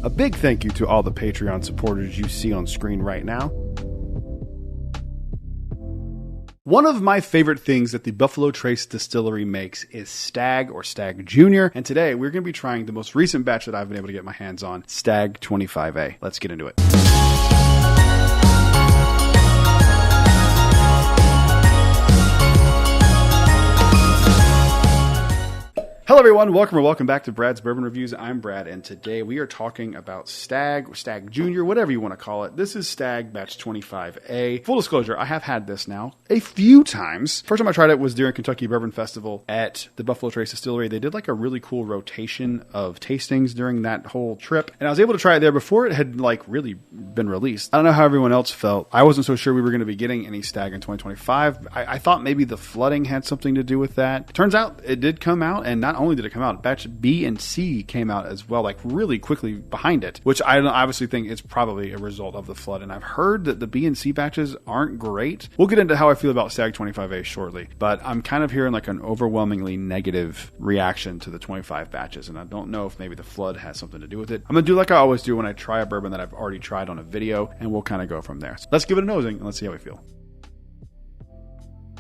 A big thank you to all the Patreon supporters you see on screen right now. One of my favorite things that the Buffalo Trace Distillery makes is Stag or Stag Junior, and today we're going to be trying the most recent batch that I've been able to get my hands on, Stag 25A. Let's get into it. Hello everyone, welcome back to Brad's Bourbon Reviews. I'm Brad, and today we are talking about Stag, or Stag Junior, whatever you want to call it. This is Stag Batch 25A. Full disclosure, I have had this now a few times. First time I tried it was during Kentucky Bourbon Festival at the Buffalo Trace Distillery. They did like a really cool rotation of tastings during that whole trip, and I was able to try it there before it had like really been released. I don't know how everyone else felt. I wasn't so sure we were going to be getting any Stag in 2025. I thought maybe the flooding had something to do with that. Turns out it did come out, and not only did it come out, batch B and C came out as well, like really quickly behind it, which I obviously think is probably a result of the flood. And I've heard that the B and C batches aren't great. We'll get into how I feel about Stag 25A shortly, but I'm kind of hearing like an overwhelmingly negative reaction to the 25 batches, and I don't know if maybe the flood has something to do with it. I'm gonna do like I always do when I try a bourbon that I've already tried on a video, and we'll kind of go from there. So let's give it a nosing and let's see how we feel.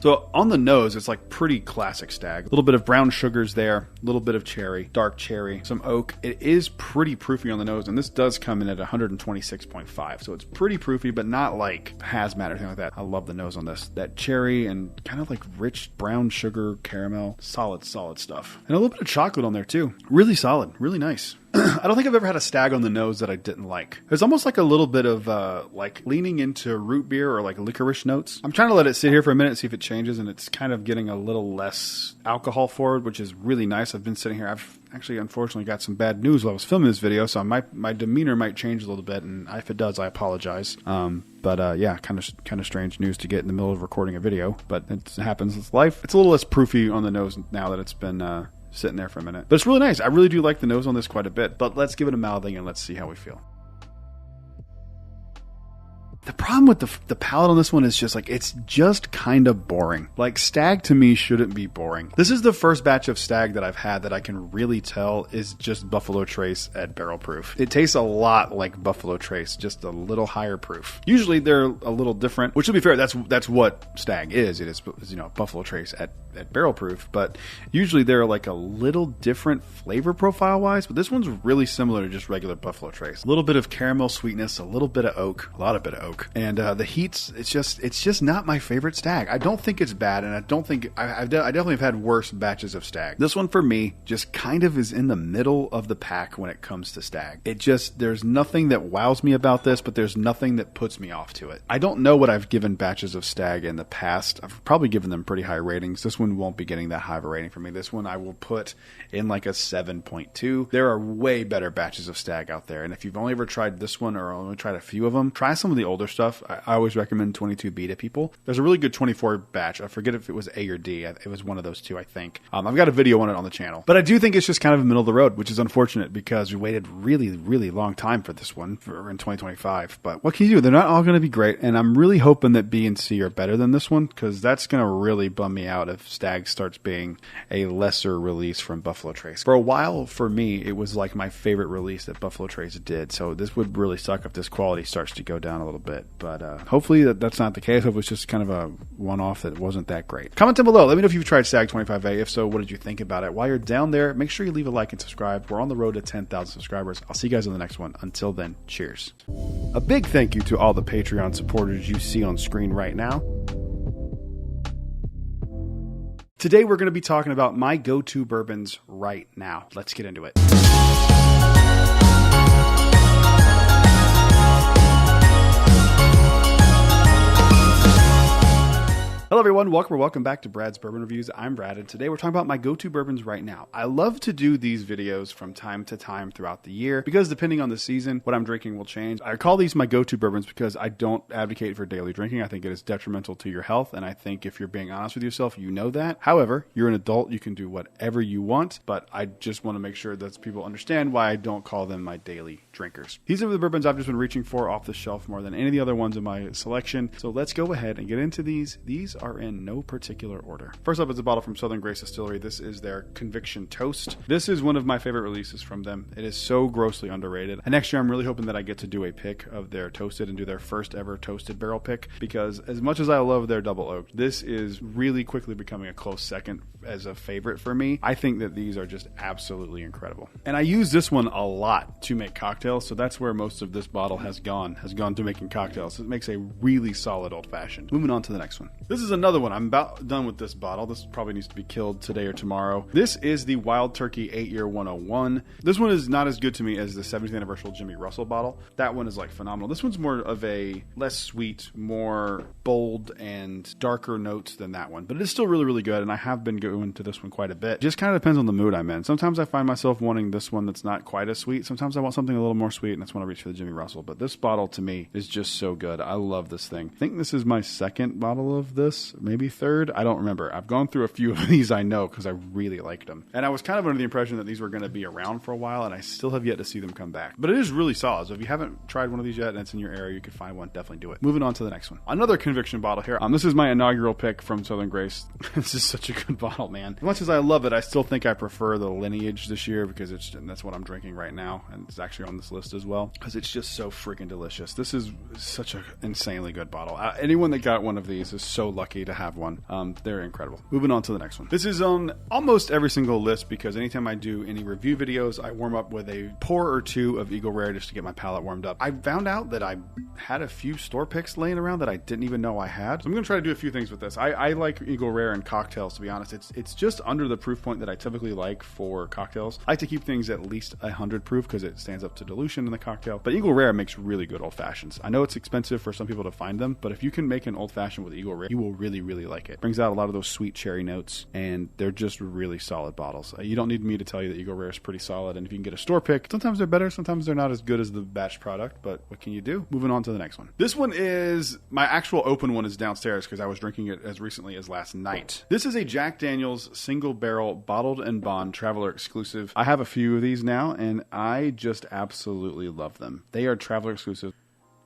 So on the nose, it's like pretty classic Stag. A little bit of brown sugars there, a little bit of cherry, dark cherry, some oak. It is pretty proofy on the nose, and this does come in at 126.5. So it's pretty proofy, but not like hazmat or anything like that. I love the nose on this. That cherry and kind of like rich brown sugar caramel. Solid stuff. And a little bit of chocolate on there too. Really solid, really nice. I don't think I've ever had a stag on the nose that I didn't like. There's almost like a little bit of like leaning into root beer or like licorice notes. I'm trying to let it sit here for a minute and see if it changes, and it's kind of getting a little less alcohol forward, which is really nice. I've been sitting here. I've actually, unfortunately, got some bad news while I was filming this video, so my demeanor might change a little bit, and if it does, I apologize. But yeah, kind of strange news to get in the middle of recording a video, but it happens. It's life. It's a little less proofy on the nose now that it's been sitting there for a minute. But it's really nice. I really do like the nose on this quite a bit, but let's give it a mouthing and let's see how we feel. The problem with the palate on this one is just like, it's just kind of boring. Like, stag to me shouldn't be boring. This is the first batch of stag that I've had that I can really tell is just Buffalo Trace at barrel proof. It tastes a lot like Buffalo Trace, just a little higher proof. Usually they're a little different, which to be fair, that's what stag is. It is, you know, Buffalo Trace at barrel proof, but usually they're like a little different flavor profile wise, but this one's really similar to just regular Buffalo Trace. A little bit of caramel sweetness, a little bit of oak, a lot of bit of oak. And the heats, it's just not my favorite stag. I don't think it's bad, and I don't think I definitely have had worse batches of stag. This one for me just kind of is in the middle of the pack when it comes to stag. There's nothing that wows me about this, but there's nothing that puts me off to it. I don't know what I've given batches of stag in the past. I've probably given them pretty high ratings. This one won't be getting that high of a rating for me. This one I will put in like a 7.2. There are way better batches of stag out there, and if you've only ever tried this one or only tried a few of them, try some of the older stuff. I always recommend 22B to people. There's a really good 24 batch. I forget if it was A or D. It was one of those two, I think. I've got a video on it on the channel. But I do think it's just kind of middle of the road, which is unfortunate because we waited really, really long time for this one in 2025. But what can you do? They're not all going to be great, and I'm really hoping that B and C are better than this one, because that's going to really bum me out if Stag starts being a lesser release from Buffalo Trace. For a while, for me, it was like my favorite release that Buffalo Trace did, so this would really suck if this quality starts to go down a little bit. But hopefully that's not the case. Hopefully it's just kind of a one-off that wasn't that great. Comment down below. Let me know if you've tried Stag 25A. If so, what did you think about it? While you're down there, make sure you leave a like and subscribe. We're on the road to 10,000 subscribers. I'll see you guys in the next one. Until then, cheers. A big thank you to all the Patreon supporters you see on screen right now. Today we're going to be talking about my go-to bourbons right now. Let's get into it. Hello everyone, welcome back to Brad's Bourbon Reviews. I'm Brad, and today we're talking about my go-to bourbons right now. I love to do these videos from time to time throughout the year because depending on the season, what I'm drinking will change. I call these my go-to bourbons because I don't advocate for daily drinking. I think it is detrimental to your health, and I think if you're being honest with yourself, you know that. However, you're an adult, you can do whatever you want, but I just want to make sure that people understand why I don't call them my daily drinkers. These are the bourbons I've just been reaching for off the shelf more than any of the other ones in my selection, so let's go ahead and get into these. These are in no particular order. First up is a bottle from Southern Grace Distillery. This is their Conviction Toast. This is one of my favorite releases from them. It is so grossly underrated. And next year, I'm really hoping that I get to do a pick of their toasted and do their first ever toasted barrel pick, because as much as I love their double oak, this is really quickly becoming a close second as a favorite for me. I think that these are just absolutely incredible. And I use this one a lot to make cocktails, so that's where most of this bottle has gone to making cocktails. It makes a really solid old fashioned. Moving on to the next one. This is another one. I'm about done with this bottle. This probably needs to be killed today or tomorrow. This is the Wild Turkey 8-Year 101. This one is not as good to me as the 70th anniversary Jimmy Russell bottle. That one is like phenomenal. This one's more of a less sweet, more bold and darker notes than that one, but it is still really, really good. And I have been going to this one quite a bit. Just kind of depends on the mood I'm in. Sometimes I find myself wanting this one that's not quite as sweet. Sometimes I want something a little more sweet, and that's when I reach for the Jimmy Russell. But this bottle to me is just so good. I love this thing. I think this is my second bottle of this, maybe third. I don't remember. I've gone through a few of these, I know, because I really liked them. And I was kind of under the impression that these were going to be around for a while, and I still have yet to see them come back. But it is really solid. So if you haven't tried one of these yet and it's in your area, you could find one. Definitely do it. Moving on to the next one. Another Conviction bottle here. This is my inaugural pick from Southern Grace. This is such a good bottle, man. As much as I love it, I still think I prefer the Lineage this year because that's what I'm drinking right now, and it's actually on this list as well because it's just so freaking delicious. This is such an insanely good bottle. Anyone that got one of these is so lucky lucky to have one. They're incredible. Moving on to the next one. This is on almost every single list because anytime I do any review videos, I warm up with a pour or two of Eagle Rare just to get my palate warmed up. I found out that I had a few store picks laying around that I didn't even know I had. So I'm going to try to do a few things with this. I like Eagle Rare and cocktails, to be honest. It's just under the proof point that I typically like for cocktails. I like to keep things at least 100 proof because it stands up to dilution in the cocktail. But Eagle Rare makes really good old fashions. I know it's expensive for some people to find them, but if you can make an old fashioned with Eagle Rare, you will really, really like it. Brings out a lot of those sweet cherry notes, and they're just really solid bottles. You don't need me to tell you that Eagle Rare is pretty solid, and if you can get a store pick, sometimes they're better, sometimes they're not as good as the batch product, but what can you do? Moving on to the next one. This one is, my actual open one is downstairs because I was drinking it as recently as last night. This is a Jack Daniel's single barrel bottled and bond traveler exclusive. I have a few of these now, and I just absolutely love them. They are traveler exclusive.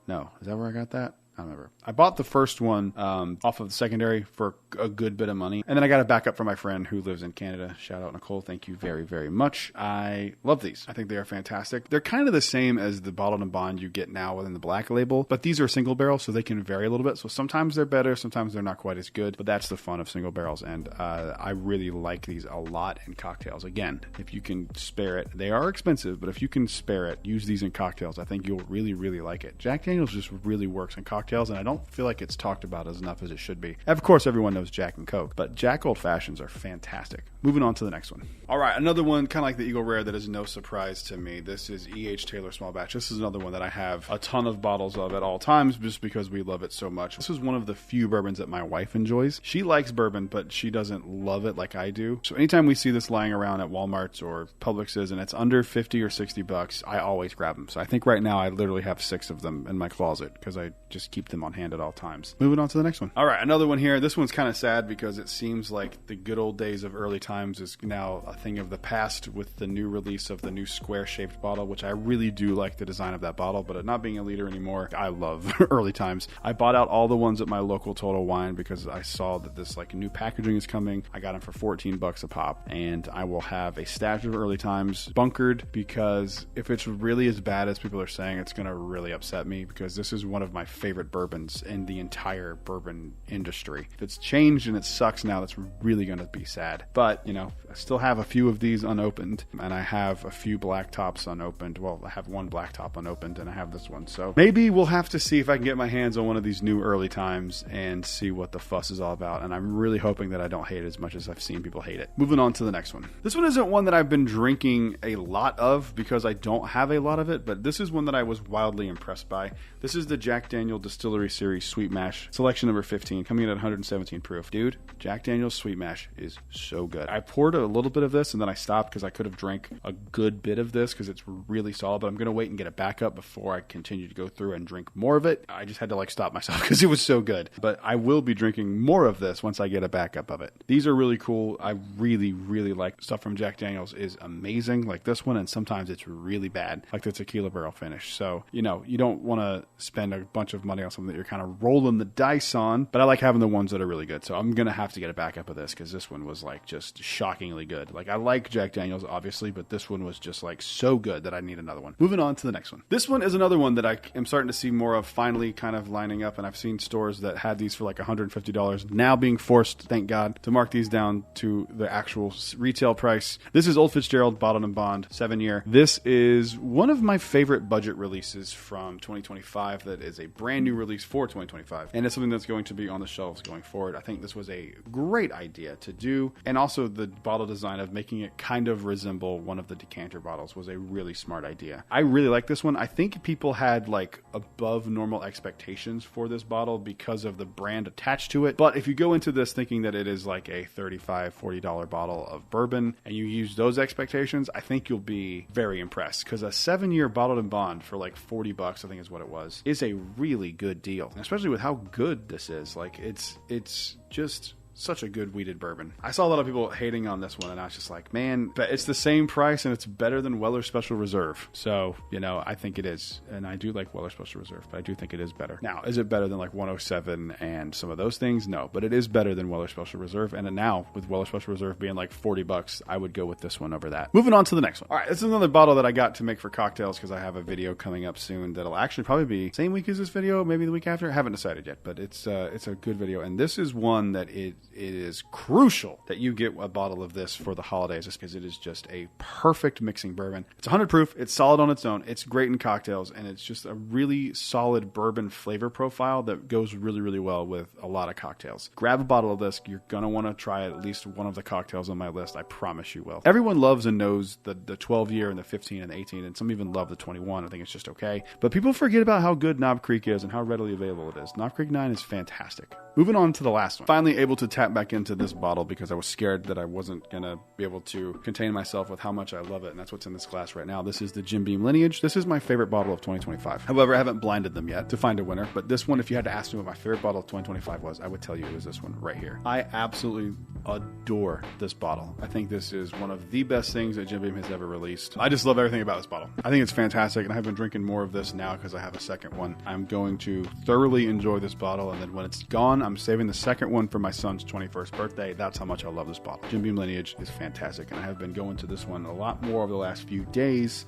No, is that where I got that? I don't remember. I bought the first one off of the secondary for a good bit of money. And then I got a backup from my friend who lives in Canada. Shout out, Nicole. Thank you very, very much. I love these. I think they are fantastic. They're kind of the same as the bottled and bond you get now within the black label, but these are single barrel, so they can vary a little bit. So sometimes they're better, sometimes they're not quite as good, but that's the fun of single barrels. And I really like these a lot in cocktails. Again, if you can spare it, they are expensive, but if you can spare it, use these in cocktails. I think you'll really, really like it. Jack Daniel's just really works in cocktails, and I don't feel like it's talked about as enough as it should be. Of course, everyone knows Jack and Coke, but Jack Old Fashions are fantastic. Moving on to the next one. All right, another one kind of like the Eagle Rare that is no surprise to me. This is E.H. Taylor Small Batch. This is another one that I have a ton of bottles of at all times just because we love it so much. This is one of the few bourbons that my wife enjoys. She likes bourbon, but she doesn't love it like I do. So anytime we see this lying around at Walmart's or Publix's and it's under 50 or 60 bucks, I always grab them. So I think right now I literally have 6 of them in my closet because I just keep them on hand at all times. Moving on to the next one. All right, another one here. This one's kind of sad because it seems like the good old days of early times is now a thing of the past with the new release of the new square-shaped bottle, which I really do like the design of that bottle, but it not being a leader anymore, I love early times. I bought out all the ones at my local Total Wine because I saw that this like new packaging is coming. I got them for 14 bucks a pop, and I will have a stash of early times bunkered because if it's really as bad as people are saying, it's going to really upset me because this is one of my favorite bourbons in the entire bourbon industry. If it's changed and it sucks now, that's really going to be sad. But, you know, I still have a few of these unopened, and I have a few black tops unopened. Well, I have one black top unopened, and I have this one. So maybe we'll have to see if I can get my hands on one of these new early times and see what the fuss is all about. And I'm really hoping that I don't hate it as much as I've seen people hate it. Moving on to the next one. This one isn't one that I've been drinking a lot of because I don't have a lot of it, but this is one that I was wildly impressed by. This is the Jack Daniel Distillery Series Sweet Mash, selection number 15, coming in at 117 proof. Dude, Jack Daniel's Sweet Mash is so good. I poured a little bit of this and then I stopped because I could have drank a good bit of this because it's really solid, but I'm going to wait and get it back up before I continue to go through and drink more of it. I just had to like stop myself because it was so good. But I will be drinking more of this once I get a backup of it. These are really cool. I really, really like stuff from Jack Daniel's is amazing, like this one, and sometimes it's really bad, like the tequila barrel finish. So, you know, you don't want to spend a bunch of money on something that you're kind of rolling the dice on, but I like having the ones that are really good. So I'm going to have to get a backup of this because this one was like just shockingly good. Like I like Jack Daniel's obviously, but this one was just like so good that I need another one. Moving on to the next one. This one is another one that I am starting to see more of finally kind of lining up, and I've seen stores that had these for like $150 now being forced, thank God, to mark these down to the actual retail price. This is Old Fitzgerald Bottled and Bond 7-year. This is one of my favorite budget releases from 2025 that is a brand new release for 2025, and it's something that's going to be on the shelves going forward. I think this was a great idea to do, and also the bottle design of making it kind of resemble one of the decanter bottles was a really smart idea. I really like this one. I think people had like above normal expectations for this bottle because of the brand attached to it, but if you go into this thinking that it is like a $35, $40 bottle of bourbon and you use those expectations, I think you'll be very impressed because a 7-year bottled and bond for like 40 bucks, I think is what it was, is a really good deal, and especially with how good this is. Like it's just such a good wheated bourbon. I saw a lot of people hating on this one, and I was just like, man, but it's the same price, and it's better than Weller Special Reserve. So, you know, I think it is. And I do like Weller Special Reserve, but I do think it is better. Now, is it better than like 107 and some of those things? No, but it is better than Weller Special Reserve. And now, with Weller Special Reserve being like $40, I would go with this one over that. Moving on to the next one. All right, this is another bottle that I got to make for cocktails because I have a video coming up soon that'll actually probably be same week as this video, maybe the week after. I haven't decided yet, but it's a good video. And this is one that it is crucial that you get a bottle of this for the holidays, just because it is just a perfect mixing bourbon. It's 100 proof. It's solid on its own. It's great in cocktails, and it's just a really solid bourbon flavor profile that goes really, really well with a lot of cocktails. Grab a bottle of this. You're going to want to try at least one of the cocktails on my list. I promise you will. Everyone loves and knows the 12 year and the 15 and the 18, and some even love the 21. I think it's just okay. But people forget about how good Knob Creek is and how readily available it is. Knob Creek 9 is fantastic. Moving on to the last one. Finally able to tap back into this bottle because I was scared that I wasn't going to be able to contain myself with how much I love it, and that's what's in this glass right now. This is the Jim Beam Lineage. This is my favorite bottle of 2025. However, I haven't blinded them yet to find a winner, but this one, if you had to ask me what my favorite bottle of 2025 was, I would tell you it was this one right here. I absolutely adore this bottle. I think this is one of the best things that Jim Beam has ever released. I just love everything about this bottle. I think it's fantastic, and I've been drinking more of this now because I have a second one. I'm going to thoroughly enjoy this bottle, and then when it's gone, I'm saving the second one for my son's 21st birthday. That's how much I love this bottle. Jim Beam Lineage is fantastic, and I have been going to this one a lot more over the last few days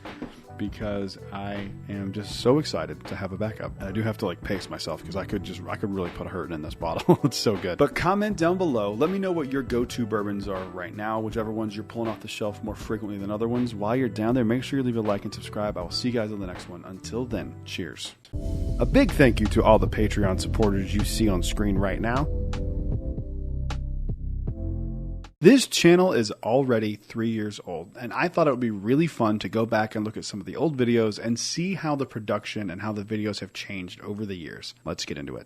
because I am just so excited to have a backup. And I do have to like pace myself because I could really put a hurting in this bottle. It's so good. But comment down below. Let me know what your go-to bourbons are right now, whichever ones you're pulling off the shelf more frequently than other ones. While you're down there, make sure you leave a like and subscribe. I will see you guys on the next one. Until then, cheers. A big thank you to all the Patreon supporters you see on screen right now. This channel is already 3 years old, and I thought it would be really fun to go back and look at some of the old videos and see how the production and how the videos have changed over the years. Let's get into it.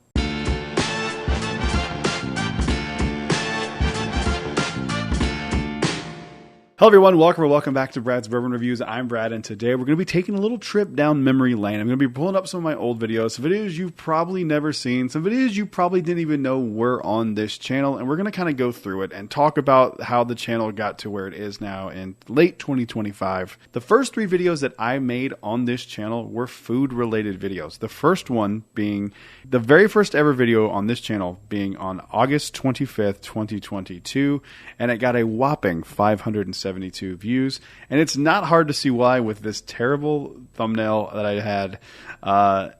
Hello everyone, welcome back to Brad's Bourbon Reviews. I'm Brad, and today we're going to be taking a little trip down memory lane. I'm going to be pulling up some of my old videos, some videos you've probably never seen, some videos you probably didn't even know were on this channel, and we're going to kind of go through it and talk about how the channel got to where it is now in late 2025. The first 3 videos that I made on this channel were food-related videos. The first one being the very first ever video on this channel being on August 25th, 2022, and it got a whopping 572 views, and it's not hard to see why with this terrible thumbnail that I had,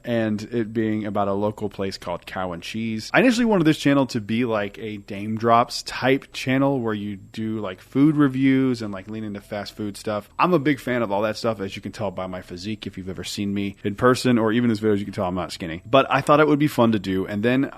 and it being about a local place called Cow and Cheese. I initially wanted this channel to be like a Dame Drops type channel where you do like food reviews and like lean into fast food stuff. I'm a big fan of all that stuff, as you can tell by my physique. If you've ever seen me in person or even in videos, you can tell I'm not skinny, but I thought it would be fun to do. And then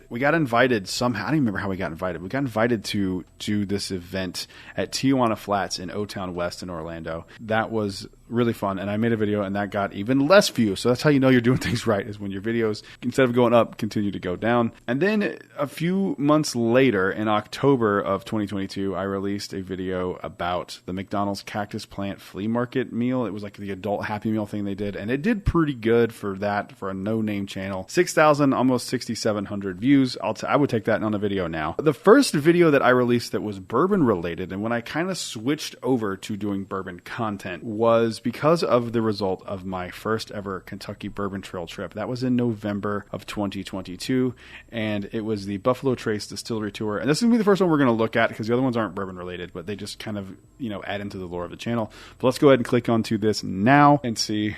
we got invited somehow. I don't even remember how we got invited. We got invited to do this event at Tijuana Flats in O-Town West in Orlando. That was really fun, and I made a video and that got even less views. So that's how you know you're doing things right, is when your videos, instead of going up, continue to go down. And then a few months later, in October of 2022, I released a video about the McDonald's Cactus Plant flea market meal. It was like the adult Happy Meal thing they did, and it did pretty good for that, for a no-name channel. 6,000, almost 6,700 views. I would take that on a video now. The first video that I released that was bourbon related, and when I kind of switched over to doing bourbon content, was because of the result of my first ever Kentucky Bourbon Trail trip. That was in November of 2022, and it was the Buffalo Trace Distillery Tour. And this is going to be the first one we're going to look at because the other ones aren't bourbon related, but they just kind of, add into the lore of the channel. But let's go ahead and click onto this now and see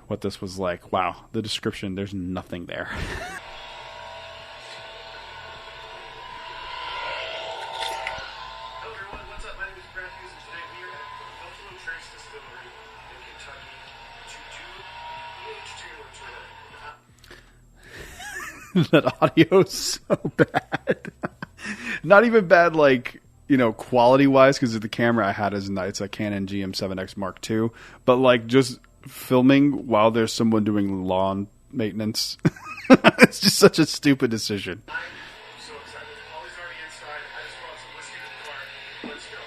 what this was like. Wow, the description, there's nothing there. That audio is so bad. Not even bad, like, quality wise, because the camera I had it's a Canon GM7X Mark II, but like just filming while there's someone doing lawn maintenance. It's just such a stupid decision. I'm so excited. Holly's already inside. I just brought some whiskey to the car. Let's go.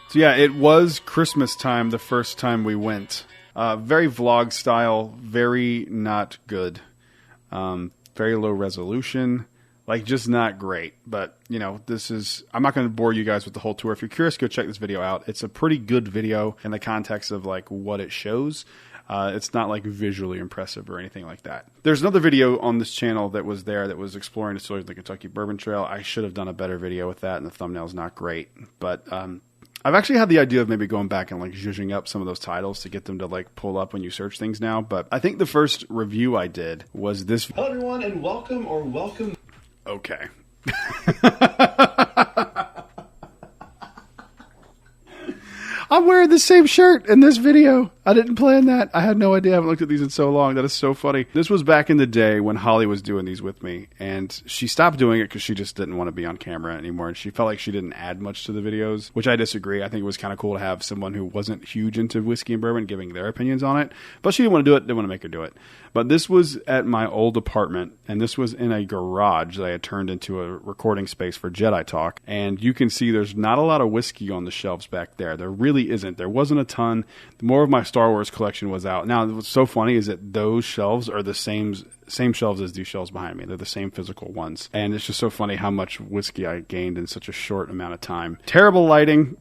So yeah, it was Christmas time the first time we went. Very vlog style, very not good. Very low resolution. Like, just not great. But, you know, I'm not going to bore you guys with the whole tour. If you're curious, go check this video out. It's a pretty good video in the context of, like, what it shows. It's not, like, visually impressive or anything like that. There's another video on this channel that was exploring the stories of the Kentucky Bourbon Trail. I should have done a better video with that, and the thumbnail's not great. But I've actually had the idea of maybe going back and, like, zhuzhing up some of those titles to get them to, like, pull up when you search things now. But I think the first review I did was this. Hello, everyone, and welcome. Okay. I'm wearing the same shirt in this video. I didn't plan that. I had no idea. I haven't looked at these in so long. That is so funny. This was back in the day when Holly was doing these with me, and she stopped doing it because she just didn't want to be on camera anymore, and she felt like she didn't add much to the videos, which I disagree. I think it was kind of cool to have someone who wasn't huge into whiskey and bourbon giving their opinions on it, but she didn't want to do it, didn't want to make her do it. But this was at my old apartment, and this was in a garage that I had turned into a recording space for Jedi Talk, and you can see there's not a lot of whiskey on the shelves back there. There really isn't. There wasn't a ton. More of my Star Wars collection was out. Now, what's so funny is that those shelves are the same shelves as these shelves behind me. They're the same physical ones. And it's just so funny how much whiskey I gained in such a short amount of time. Terrible lighting.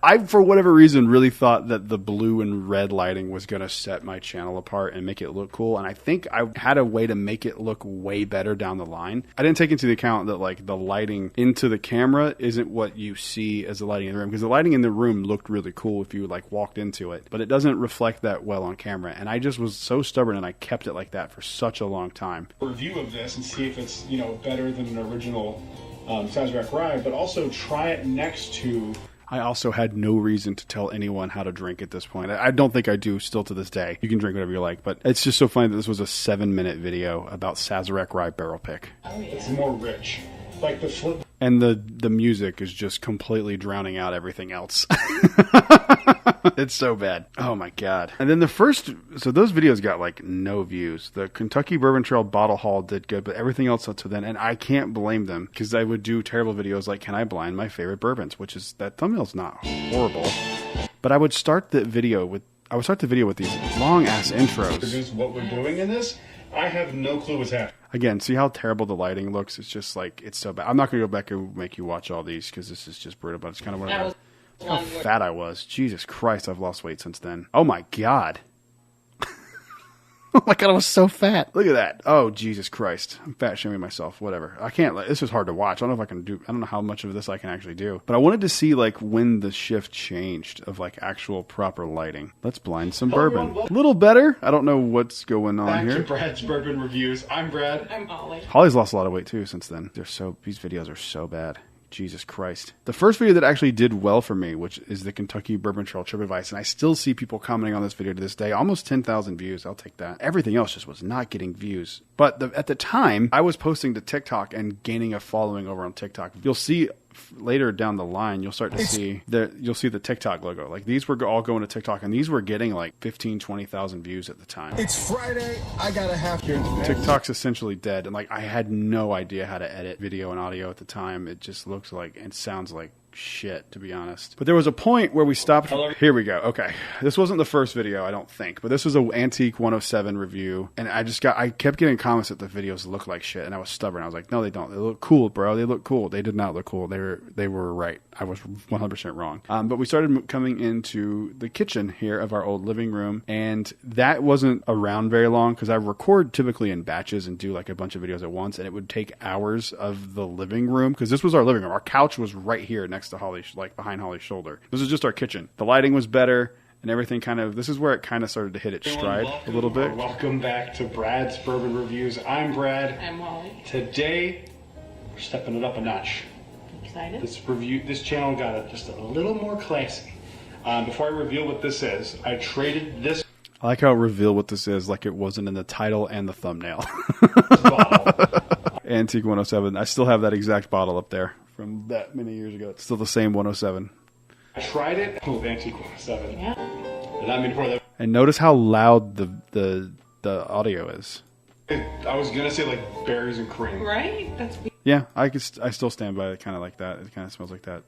I, for whatever reason, really thought that the blue and red lighting was going to set my channel apart and make it look cool. And I think I had a way to make it look way better down the line. I didn't take into account that, like, the lighting into the camera isn't what you see as the lighting in the room. Because the lighting in the room looked really cool if you, like, walked into it. But it doesn't reflect that well on camera. And I just was so stubborn, and I kept it like that for such a long time. Review of this and see if it's, you know, better than an original Sazerac Rye, but also try it next to. I also had no reason to tell anyone how to drink at this point. I don't think I do still to this day. You can drink whatever you like, but it's just so funny that this was a 7-minute video about Sazerac Rye barrel pick. Oh, yeah. It's more rich. Like the flip. And the music is just completely drowning out everything else. It's so bad. Oh my God. And then so those videos got like no views. The Kentucky Bourbon Trail bottle haul did good, but everything else up to then, and I can't blame them because I would do terrible videos like, can I blind my favorite bourbons? Which is, that thumbnail's not horrible. But I would start the video with these long ass intros. Introduce what we're doing in this. I have no clue what's happening. Again, see how terrible the lighting looks? It's just like, it's so bad. I'm not going to go back and make you watch all these because this is just brutal, but it's kind of one of those. How fat I was. Jesus Christ, I've lost weight since then. Oh my God. Oh my God, I was so fat. Look at that. Oh, Jesus Christ. I'm fat shaming myself. Whatever. I can't, this is hard to watch. I don't know if I don't know how much of this I can actually do. But I wanted to see, like, when the shift changed of, like, actual proper lighting. Let's blind some bourbon. A little better. I don't know what's going on Back here. to Brad's Bourbon Reviews. I'm Brad. I'm Holly. Holly's lost a lot of weight too since then. These videos are so bad. Jesus Christ. The first video that actually did well for me, which is the Kentucky Bourbon Trail Trip Advice, and I still see people commenting on this video to this day. Almost 10,000 views. I'll take that. Everything else just was not getting views. But at the time, I was posting to TikTok and gaining a following over on TikTok. You'll see later down the line, you'll start to see you'll see the TikTok logo. Like, these were all going to TikTok, and these were getting like 15, 20,000 views at the time. It's Friday. I got a half here. TikTok's essentially dead, and like, I had no idea how to edit video and audio at the time. It just looks like, and sounds like shit, to be honest. But there was a point where we stopped. Here we go. Okay. This wasn't the first video, I don't think, but this was an Antique 107 review, and I kept getting comments that the videos look like shit, and I was stubborn. I was like, no, they don't. They look cool, bro. They look cool. They did not look cool. They were right. I was 100% wrong. But we started coming into the kitchen here of our old living room, and that wasn't around very long because I record typically in batches and do like a bunch of videos at once, and it would take hours of the living room because this was our living room. Our couch was right here next to Holly, like behind Holly's shoulder. This is just our kitchen. The lighting was better and everything this is where it kind of started to hit its stride a little bit. Welcome back to Brad's Bourbon Reviews. I'm Brad. I'm Holly. Today, we're stepping it up a notch. Excited? This channel got it just a little more classy. Before I reveal what this is, I traded this I like how reveal what this is like it wasn't in the title and the thumbnail. bottle. Antique 107. I still have that exact bottle up there from that many years ago. It's still the same 107. I tried it with Antique 107. Yeah. And I mean, before that, And notice how loud the audio is. I was gonna say like berries and cream. Right? That's Yeah, I still stand by it, kind of like that. It kind of smells like that.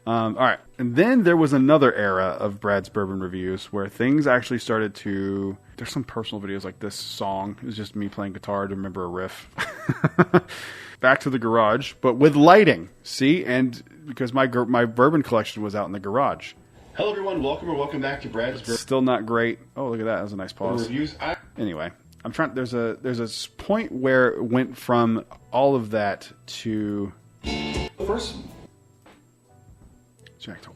All right. And then there was another era of Brad's Bourbon Reviews where things actually started to... There's some personal videos like this song. It was just me playing guitar to remember a riff. Back to the garage, but with lighting. See? And because my bourbon collection was out in the garage. Hello, everyone. Welcome back to Brad's Bourbon Still not great. Oh, look at that. That was a nice pause. Reviews. Anyway, I'm trying... There's a point where it went from all of that to... First...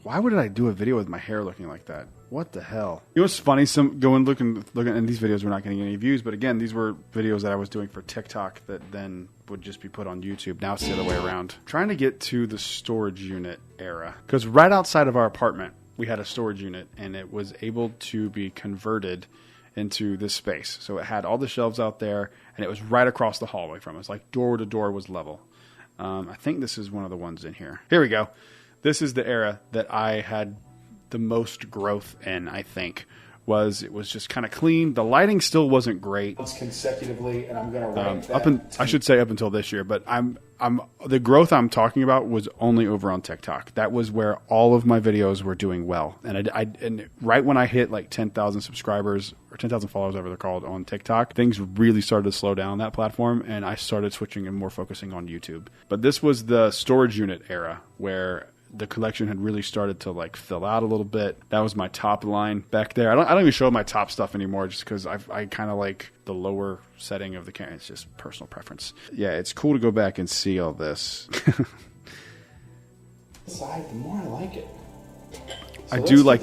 Why would I do a video with my hair looking like that? What the hell? You know what's funny? Looking in these videos, we're not getting any views, but again, these were videos that I was doing for TikTok that then would just be put on YouTube. Now it's the other way around. Trying to get to the storage unit era. Because right outside of our apartment, we had a storage unit, and it was able to be converted into this space. So it had all the shelves out there, and it was right across the hallway from us. Like door to door was level. I think this is one of the ones in here. Here we go. This is the era that I had the most growth in, I think. It was just kind of clean. The lighting still wasn't great. Consecutively, and I'm going to rank I should say up until this year, but the growth I'm talking about was only over on TikTok. That was where all of my videos were doing well. And right when I hit like 10,000 subscribers or 10,000 followers, whatever they're called, on TikTok, things really started to slow down on that platform, and I started switching and more focusing on YouTube. But this was the storage unit era where the collection had really started to like fill out a little bit. That was my top line back there. I don't even show my top stuff anymore just because I kind of like the lower setting of the camera. It's just personal preference. Yeah, it's cool to go back and see all this. The more I like it. I do like,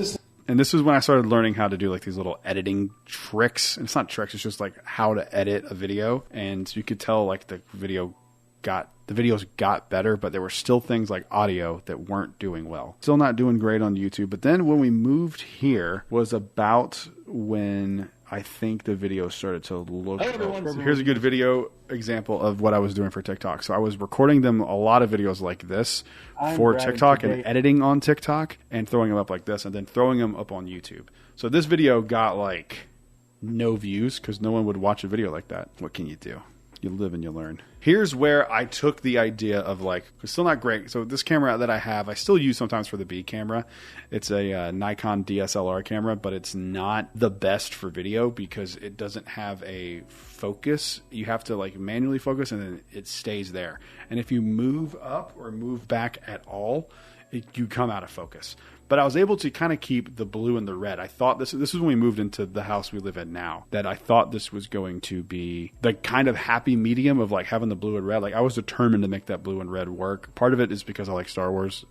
and this is when I started learning how to do like these little editing tricks. And it's not tricks, it's just like how to edit a video. And you could tell like the videos got better, but there were still things like audio that weren't doing well. Still not doing great on YouTube. But then when we moved here was about when I think the video started to look... So here's a good video example of what I was doing for TikTok. So I was recording them a lot of videos like this for TikTok and editing on TikTok and throwing them up like this and then throwing them up on YouTube. So this video got like no views because no one would watch a video like that. What can you do? You live and you learn. Here's where I took the idea of like, it's still not great. So this camera that I have, I still use sometimes for the B camera. It's a Nikon DSLR camera, but it's not the best for video because it doesn't have a focus. You have to like manually focus and then it stays there. And if you move up or move back at all, you come out of focus. But I was able to kind of keep the blue and the red. I thought this was when we moved into the house we live in now, that I thought this was going to be the kind of happy medium of like having the blue and red. Like I was determined to make that blue and red work. Part of it is because I like Star Wars,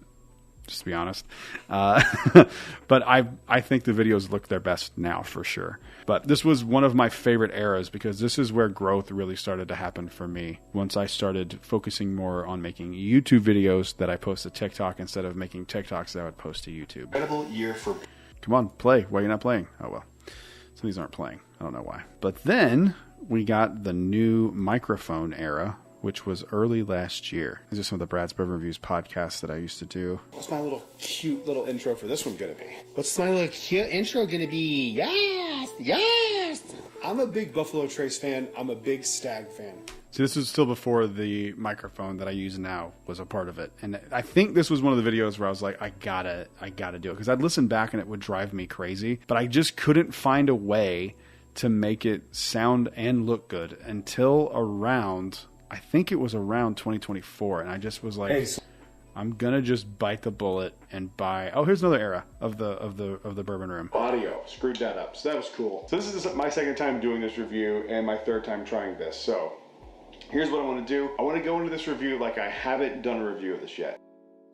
just to be honest. But I think the videos look their best now for sure. But this was one of my favorite eras because this is where growth really started to happen for me. Once I started focusing more on making YouTube videos that I post to TikTok instead of making TikToks that I would post to YouTube. Incredible year for... Come on, play. Why are you not playing? Oh, well. Some of these aren't playing. I don't know why. But then we got the new microphone era, which was early last year. These are some of the Brad's Bourbon Reviews podcasts that I used to do. What's my little cute little intro for this one going to be? What's my little cute intro going to be? Yes! Yes! I'm a big Buffalo Trace fan. I'm a big Stag fan. See, this was still before the microphone that I use now was a part of it. And I think this was one of the videos where I was like, I gotta do it. Because I'd listen back and it would drive me crazy. But I just couldn't find a way to make it sound and look good until around... I think it was around 2024, and I just was like, I'm gonna just bite the bullet and buy. Oh, here's another era of the bourbon room. Audio screwed that up, so that was cool. So this is my second time doing this review and my third time trying this. So here's what I want to do. I want to go into this review like I haven't done a review of this yet.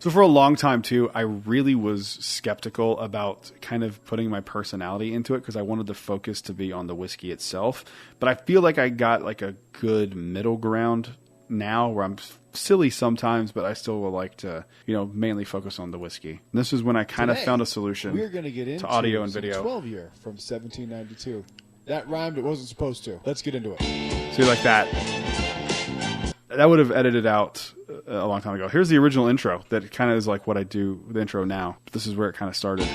So for a long time too, I really was skeptical about kind of putting my personality into it because I wanted the focus to be on the whiskey itself. But I feel like I got like a good middle ground now where I'm silly sometimes, but I still would like to, mainly focus on the whiskey. And this is when I kind of found a solution we're going to get into audio and video. 12 year from 1792. That rhymed, it wasn't supposed to. Let's get into it. So like that. That would have edited out a long time ago. Here's the original intro that kind of is like what I do, the intro now. But this is where it kind of started.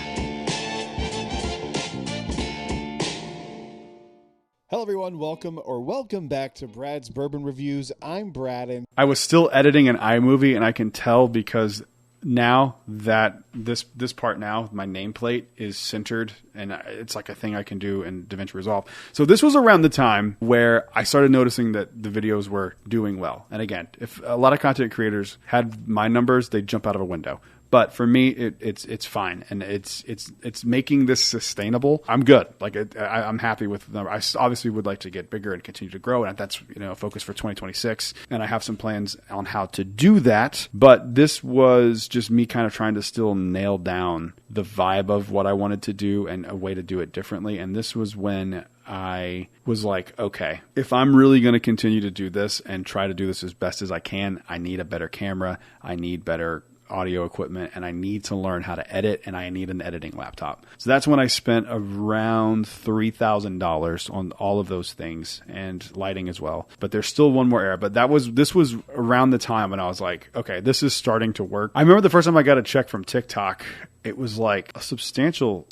Hello, everyone. Welcome back to Brad's Bourbon Reviews. I'm Brad, and I was still editing an iMovie, and I can tell because now that this part now, my nameplate is centered and it's like a thing I can do in DaVinci Resolve. So this was around the time where I started noticing that the videos were doing well. And again, if a lot of content creators had my numbers, they'd jump out of a window. But for me, it's fine, and it's making this sustainable. I'm good. Like I'm happy with the number. I obviously would like to get bigger and continue to grow, and that's a focus for 2026. And I have some plans on how to do that. But this was just me kind of trying to still nail down the vibe of what I wanted to do and a way to do it differently. And this was when I was like, okay, if I'm really going to continue to do this and try to do this as best as I can, I need a better camera. I need better audio equipment, and I need to learn how to edit, and I need an editing laptop. So that's when I spent around $3,000 on all of those things and lighting as well. But there's still one more era. But this was around the time when I was like, okay, this is starting to work. I remember the first time I got a check from TikTok, it was like a substantial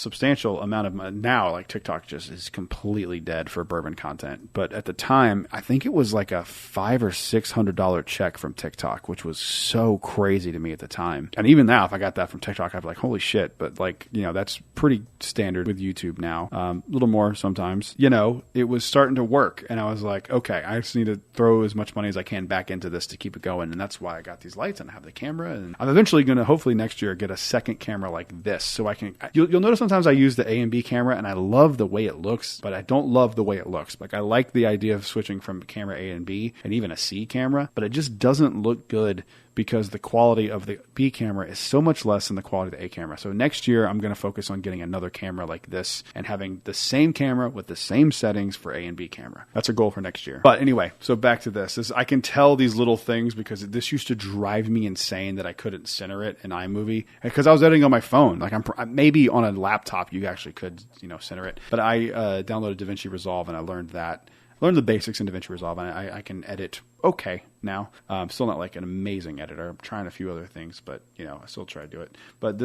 amount of money. Now, like TikTok just is completely dead for bourbon content. But at the time, I think it was like a $500 or $600 check from TikTok, which was so crazy to me at the time. And even now, if I got that from TikTok, I'd be like, holy shit. But like, that's pretty standard with YouTube now. A little more sometimes. It was starting to work. And I was like, okay, I just need to throw as much money as I can back into this to keep it going. And that's why I got these lights and I have the camera. And I'm eventually going to, hopefully next year, get a second camera like this, so I can. You'll notice sometimes I use the A and B camera, and I love the way it looks, but I don't love the way it looks. Like I like the idea of switching from camera A and B, and even a C camera, but it just doesn't look good because the quality of the B camera is so much less than the quality of the A camera. So next year, I'm going to focus on getting another camera like this and having the same camera with the same settings for A and B camera. That's a goal for next year. But anyway, so back to this. I can tell these little things because this used to drive me insane that I couldn't center it in iMovie because I was editing on my phone. Like maybe on a laptop, you actually could, center it. But I downloaded DaVinci Resolve and I learned that. Learned the basics in DaVinci Resolve, and I can edit okay now. Still not like an amazing editor. I'm trying a few other things, but, I still try to do it. But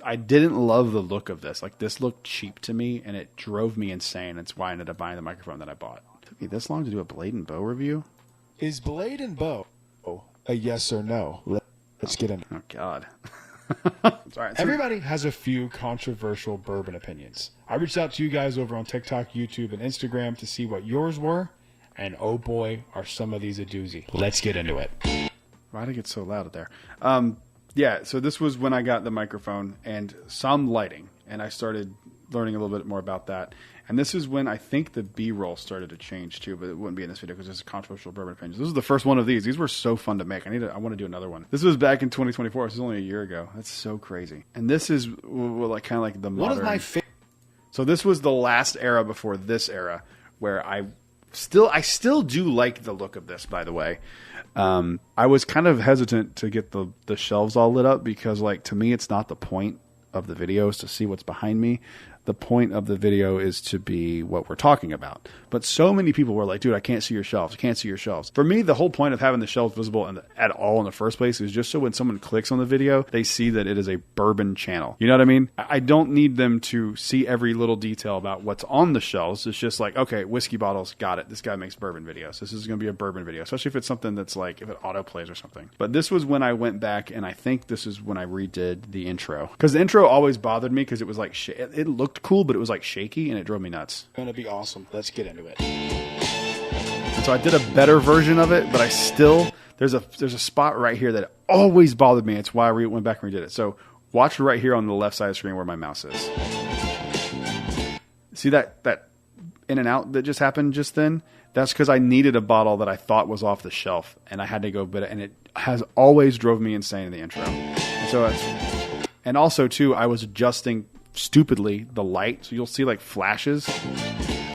I didn't love the look of this. Like, this looked cheap to me, and it drove me insane. That's why I ended up buying the microphone that I bought. It took me this long to do a Blade and Bow review? Is Blade and Bow a yes or no? Let's get into it. Oh, God. Sorry. Everybody has a few controversial bourbon opinions. I reached out to you guys over on TikTok, YouTube, and Instagram to see what yours were, and oh boy, are some of these a doozy. Let's get into it. Why did it get so loud out there? Yeah, so this was when I got the microphone and some lighting, and I started learning a little bit more about that. And this is when I think the B-roll started to change too, but it wouldn't be in this video because it's a controversial bourbon opinion. This was the first one of these. These were so fun to make. I want to do another one. This was back in 2024. This is only a year ago. That's so crazy. And this is like kind of like the modern. One of my favorite. So this was the last era before this era, where I still do like the look of this. By the way, I was kind of hesitant to get the shelves all lit up because, like, to me, it's not the point of the video is to see what's behind me. The point of the video is to be what we're talking about. But so many people were like, dude, I can't see your shelves. I can't see your shelves. For me, the whole point of having the shelves visible at all in the first place is just so when someone clicks on the video, they see that it is a bourbon channel. You know what I mean? I don't need them to see every little detail about what's on the shelves. It's just like, okay, whiskey bottles, got it. This guy makes bourbon videos. This is going to be a bourbon video, especially if it's something that's like, if it auto plays or something. But this was when I went back, and I think this is when I redid the intro. Because the intro always bothered me because it was like, it looked cool, but it was like shaky, and it drove me nuts. It's going to be awesome. Let's get into it. And so I did a better version of it, but I still, there's a spot right here that always bothered me. It's why I went back and redid it. So watch right here on the left side of the screen where my mouse is. See that in and out that just happened just then? That's because I needed a bottle that I thought was off the shelf, and I had to go bid it, and it has always drove me insane in the intro. And also too, I was adjusting stupidly the light, so you'll see like flashes.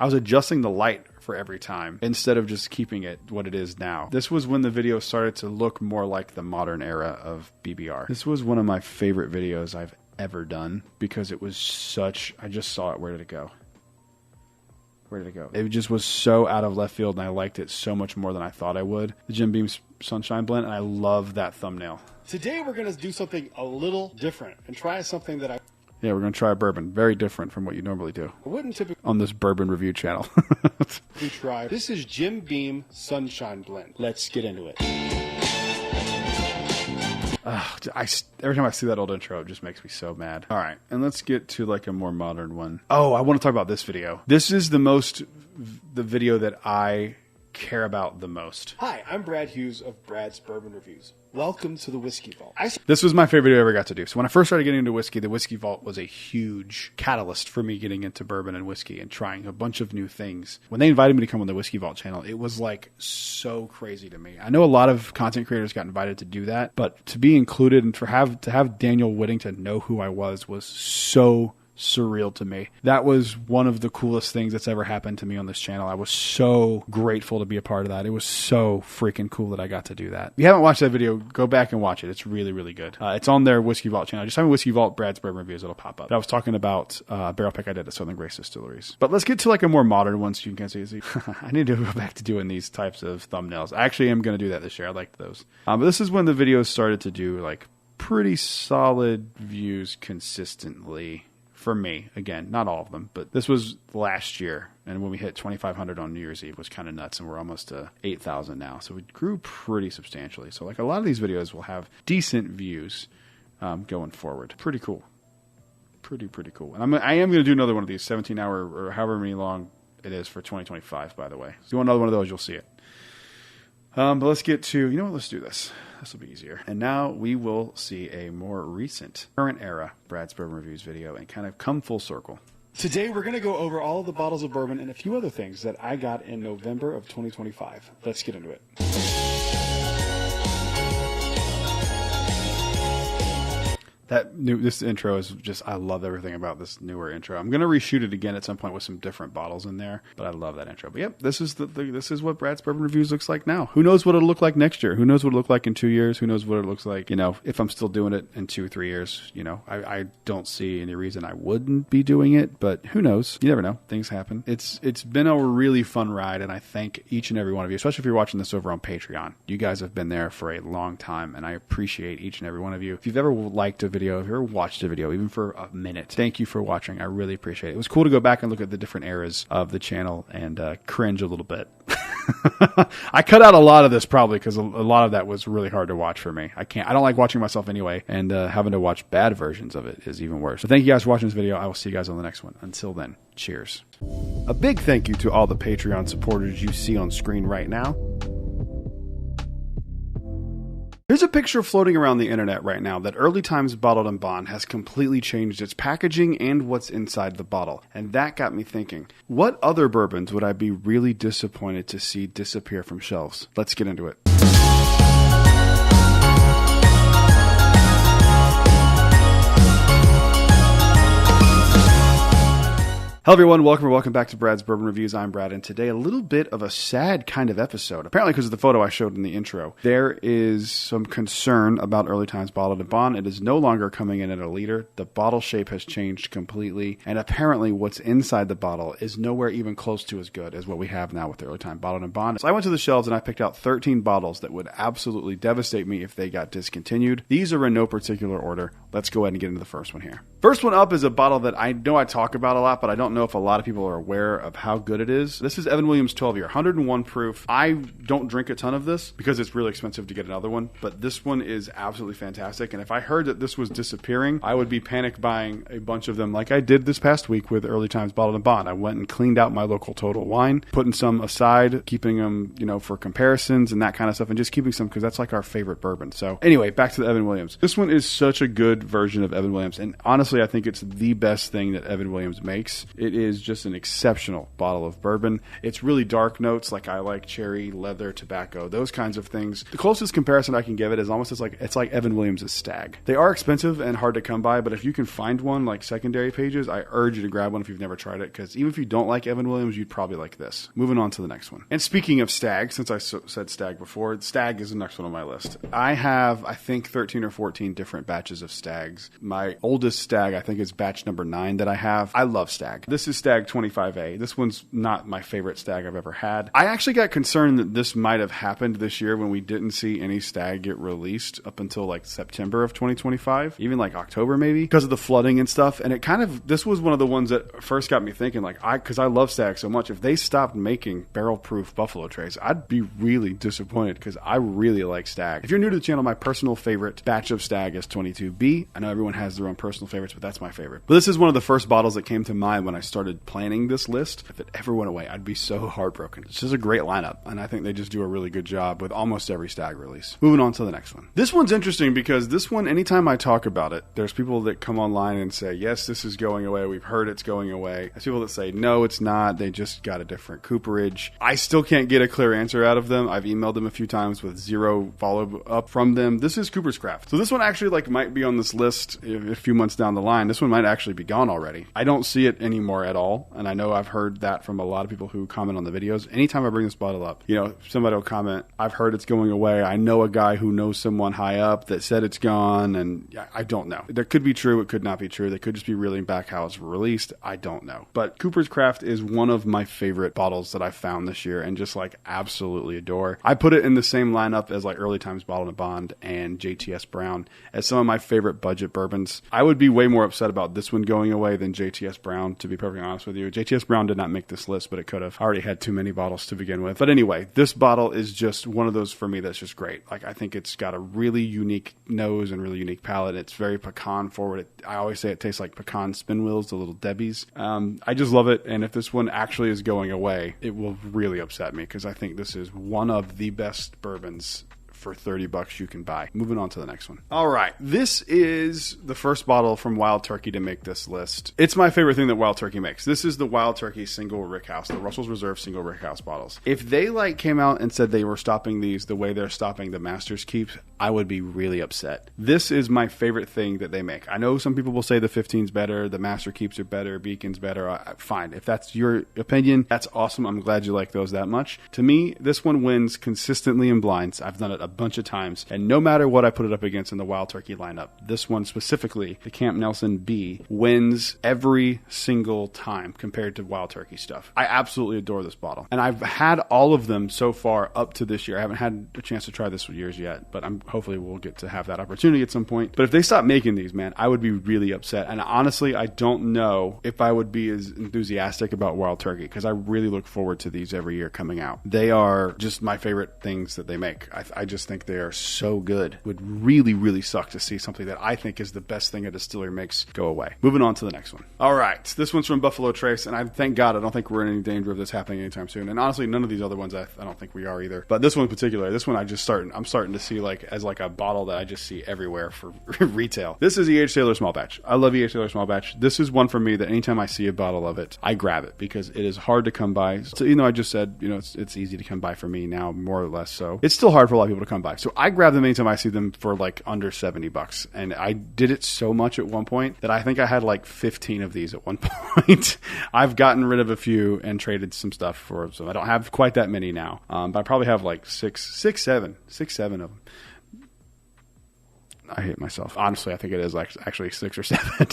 I was adjusting the light for every time instead of just keeping it what it is now. This was when the video started to look more like the modern era of BBR. This was one of my favorite videos I've ever done because it was such, I just saw it. Where did it go? Where did it go? It just was so out of left field, and I liked it so much more than I thought I would. The Jim Beam Sunshine Blend, and I love that thumbnail. Today we're going to do something a little different and try something that I Yeah, we're going to try a bourbon. Very different from what you normally do wouldn't typically on this bourbon review channel. try. This is Jim Beam Sunshine Blend. Let's get into it. Every time I see that old intro, it just makes me so mad. All right, and let's get to like a more modern one. Oh, I want to talk about this video. This is the video that I care about the most. Hi, I'm Brad Hughes of Brad's Bourbon Reviews. Welcome to the Whiskey Vault. This was my favorite video I ever got to do. So when I first started getting into whiskey, the Whiskey Vault was a huge catalyst for me getting into bourbon and whiskey and trying a bunch of new things. When they invited me to come on the Whiskey Vault channel, it was like so crazy to me. I know a lot of content creators got invited to do that, but to be included and to have Daniel Whittington know who I was so surreal to me. That was one of the coolest things that's ever happened to me on this channel. I was so grateful to be a part of that. It was so freaking cool that I got to do that. If you haven't watched that video, go back and watch it. It's really, really good. It's on their Whiskey Vault channel. Just type in Whiskey Vault Brad's Bourbon Reviews. It'll pop up. But I was talking about barrel pick I did at Southern Grace Distilleries. But let's get to like a more modern one so you can see. I need to go back to doing these types of thumbnails. I actually am going to do that this year. I like those. But this is when the videos started to do like pretty solid views consistently. For me, again, not all of them, but this was last year, and when we hit 2,500 on New Year's Eve, was kind of nuts, and we're almost to 8,000 now, so we grew pretty substantially. So like a lot of these videos will have decent views going forward. Pretty cool. Pretty cool. And I am going to do another one of these, 17-hour or however many long it is for 2025, by the way. If you want another one of those, you'll see it. But let's get to, you know what, let's do this. This will be easier. And now we will see a more recent, current era Brad's Bourbon Reviews video and kind of come full circle. Today we're going to go over all of the bottles of bourbon and a few other things that I got in November of 2025. Let's get into it. This intro is just, I love everything about this newer intro. I'm going to reshoot it again at some point with some different bottles in there, but I love that intro. But yep, this is this is what Brad's Bourbon Reviews looks like now. Who knows what it'll look like next year? Who knows what it'll look like in 2 years? Who knows what it looks like, if I'm still doing it in 2 or 3 years, I don't see any reason I wouldn't be doing it, but who knows? You never know. Things happen. It's been a really fun ride, and I thank each and every one of you, especially if you're watching this over on Patreon. You guys have been there for a long time, and I appreciate each and every one of you. If you've ever liked a video, if you've ever watched a video, even for a minute, thank you for watching. I really appreciate it. It was cool to go back and look at the different eras of the channel and cringe a little bit. I cut out a lot of this probably because a lot of that was really hard to watch for me. I don't like watching myself anyway, and having to watch bad versions of it is even worse. So thank you guys for watching this video. I will see you guys on the next one. Until then, cheers. A big thank you to all the Patreon supporters you see on screen right now. There's a picture floating around the internet right now that Early Times Bottled and Bond has completely changed its packaging and what's inside the bottle. And that got me thinking, what other bourbons would I be really disappointed to see disappear from shelves? Let's get into it. Hello everyone, welcome back to Brad's Bourbon Reviews. I'm Brad, and today a little bit of a sad kind of episode. Apparently because of the photo I showed in the intro. There is some concern about Early Times Bottled and Bond. It is no longer coming in at a liter. The bottle shape has changed completely, and apparently what's inside the bottle is nowhere even close to as good as what we have now with Early Time Bottled and Bond. So I went to the shelves and I picked out 13 bottles that would absolutely devastate me if they got discontinued. These are in no particular order. Let's go ahead and get into the first one here. First one up is a bottle that I know I talk about a lot, but I don't know if a lot of people are aware of how good it is. This is Evan Williams 12 year, 101 proof. I don't drink a ton of this because it's really expensive to get another one, but this one is absolutely fantastic. And if I heard that this was disappearing, I would be panic buying a bunch of them like I did this past week with Early Times Bottled and Bond. I went and cleaned out my local Total Wine, putting some aside, keeping them, for comparisons and that kind of stuff, and just keeping some because that's like our favorite bourbon. So anyway, back to the Evan Williams. This one is such a good version of Evan Williams, and honestly, I think it's the best thing that Evan Williams makes. It is just an exceptional bottle of bourbon. It's really dark notes, like I like cherry, leather, tobacco, those kinds of things. The closest comparison I can give it is almost it's like Evan Williams' Stag. They are expensive and hard to come by, but if you can find one like secondary pages, I urge you to grab one if you've never tried it, because even if you don't like Evan Williams, you'd probably like this. Moving on to the next one. And speaking of Stag, since I said Stag before, Stag is the next one on my list. I have, I think, 13 or 14 different batches of Stags. My oldest Stag Stag. I think it's batch number 9 that I have. I love Stag. This is Stag 25A. This one's not my favorite Stag I've ever had. I actually got concerned that this might have happened this year when we didn't see any Stag get released up until like September of 2025, even like October maybe, because of the flooding and stuff. And it kind of, this was one of the ones that first got me thinking, like, because I love Stag so much, if they stopped making barrel-proof Buffalo Trace, I'd be really disappointed because I really like Stag. If you're new to the channel, my personal favorite batch of Stag is 22B. I know everyone has their own personal favorites, but that's my favorite. But this is one of the first bottles that came to mind when I started planning this list. If it ever went away, I'd be so heartbroken. It's just a great lineup, and I think they just do a really good job with almost every Stag release. Moving on to the next one. This one's interesting because this one, anytime I talk about it, there's people that come online and say, yes, this is going away. We've heard it's going away. There's people that say, no, it's not. They just got a different cooperage. I still can't get a clear answer out of them. I've emailed them a few times with zero follow-up from them. This is Cooper's Craft. So this one actually like might be on this list a few months down the line. This one might actually be gone already. I don't see it anymore at all, and I know I've heard that from a lot of people who comment on the videos. Anytime I bring this bottle up, you know, somebody will comment, I've heard it's going away. I know a guy who knows someone high up that said it's gone, and I don't know. That could be true. It could not be true. They could just be reeling back how it's released. I don't know. But Cooper's Craft is one of my favorite bottles that I found this year and just like absolutely adore. I put it in the same lineup as like Early Times Bottled and Bond and JTS Brown as some of my favorite budget bourbons. I would be way more upset about this one going away than JTS Brown, to be perfectly honest with you. JTS Brown did not make this list, but it could have. I already had too many bottles to begin with. But anyway, this bottle is just one of those for me that's just great. Like, I think it's got a really unique nose and really unique palate. It's very pecan forward. I always say it tastes like pecan spin wheels, the little Debbie's. I just love it. And if this one actually is going away, it will really upset me because I think this is one of the best bourbons for $30 you can buy. Moving on to the next one. All right. This is the first bottle from Wild Turkey to make this list. It's my favorite thing that Wild Turkey makes. This is the Wild Turkey single rickhouse, the Russell's Reserve single rickhouse bottles. If they like came out and said they were stopping these the way they're stopping the Master's Keeps, I would be really upset. This is my favorite thing that they make. I know some people will say the 15's better, the Master Keeps are better, Beacon's better. Fine. If that's your opinion, that's awesome. I'm glad you like those that much. To me, this one wins consistently in blinds. I've done it a bunch of times, and no matter what I put it up against in the Wild Turkey lineup, this one specifically, the Camp Nelson B, wins every single time compared to Wild Turkey stuff. I absolutely adore this bottle, and I've had all of them so far up to this year. I haven't had a chance to try this for years yet, but hopefully we'll get to have that opportunity at some point. But if they stop making these, man, I would be really upset. And honestly, I don't know if I would be as enthusiastic about Wild Turkey because I really look forward to these every year coming out. They are just my favorite things that they make. I just think they are so good. Would really, really suck to see something that I think is the best thing a distillery makes go away. Moving on to the next one. All right. This one's from Buffalo Trace, and I thank God I don't think we're in any danger of this happening anytime soon. And honestly, none of these other ones I don't think we are either. But this one in particular, this one I'm starting to see like as like a bottle that I just see everywhere for retail. This is E.H. Taylor Small Batch. I love E.H. Taylor Small Batch. This is one for me that anytime I see a bottle of it, I grab it because it is hard to come by. So, I just said, it's easy to come by for me now, more or less. So it's still hard for a lot of people to come by. So I grab them anytime I see them for like under $70. And I did it so much at one point that I think I had like 15 of these at one point. I've gotten rid of a few and traded some stuff for some. I don't have quite that many now. But I probably have like six, seven of them. I hate myself. Honestly, I think it is actually 6 or 7.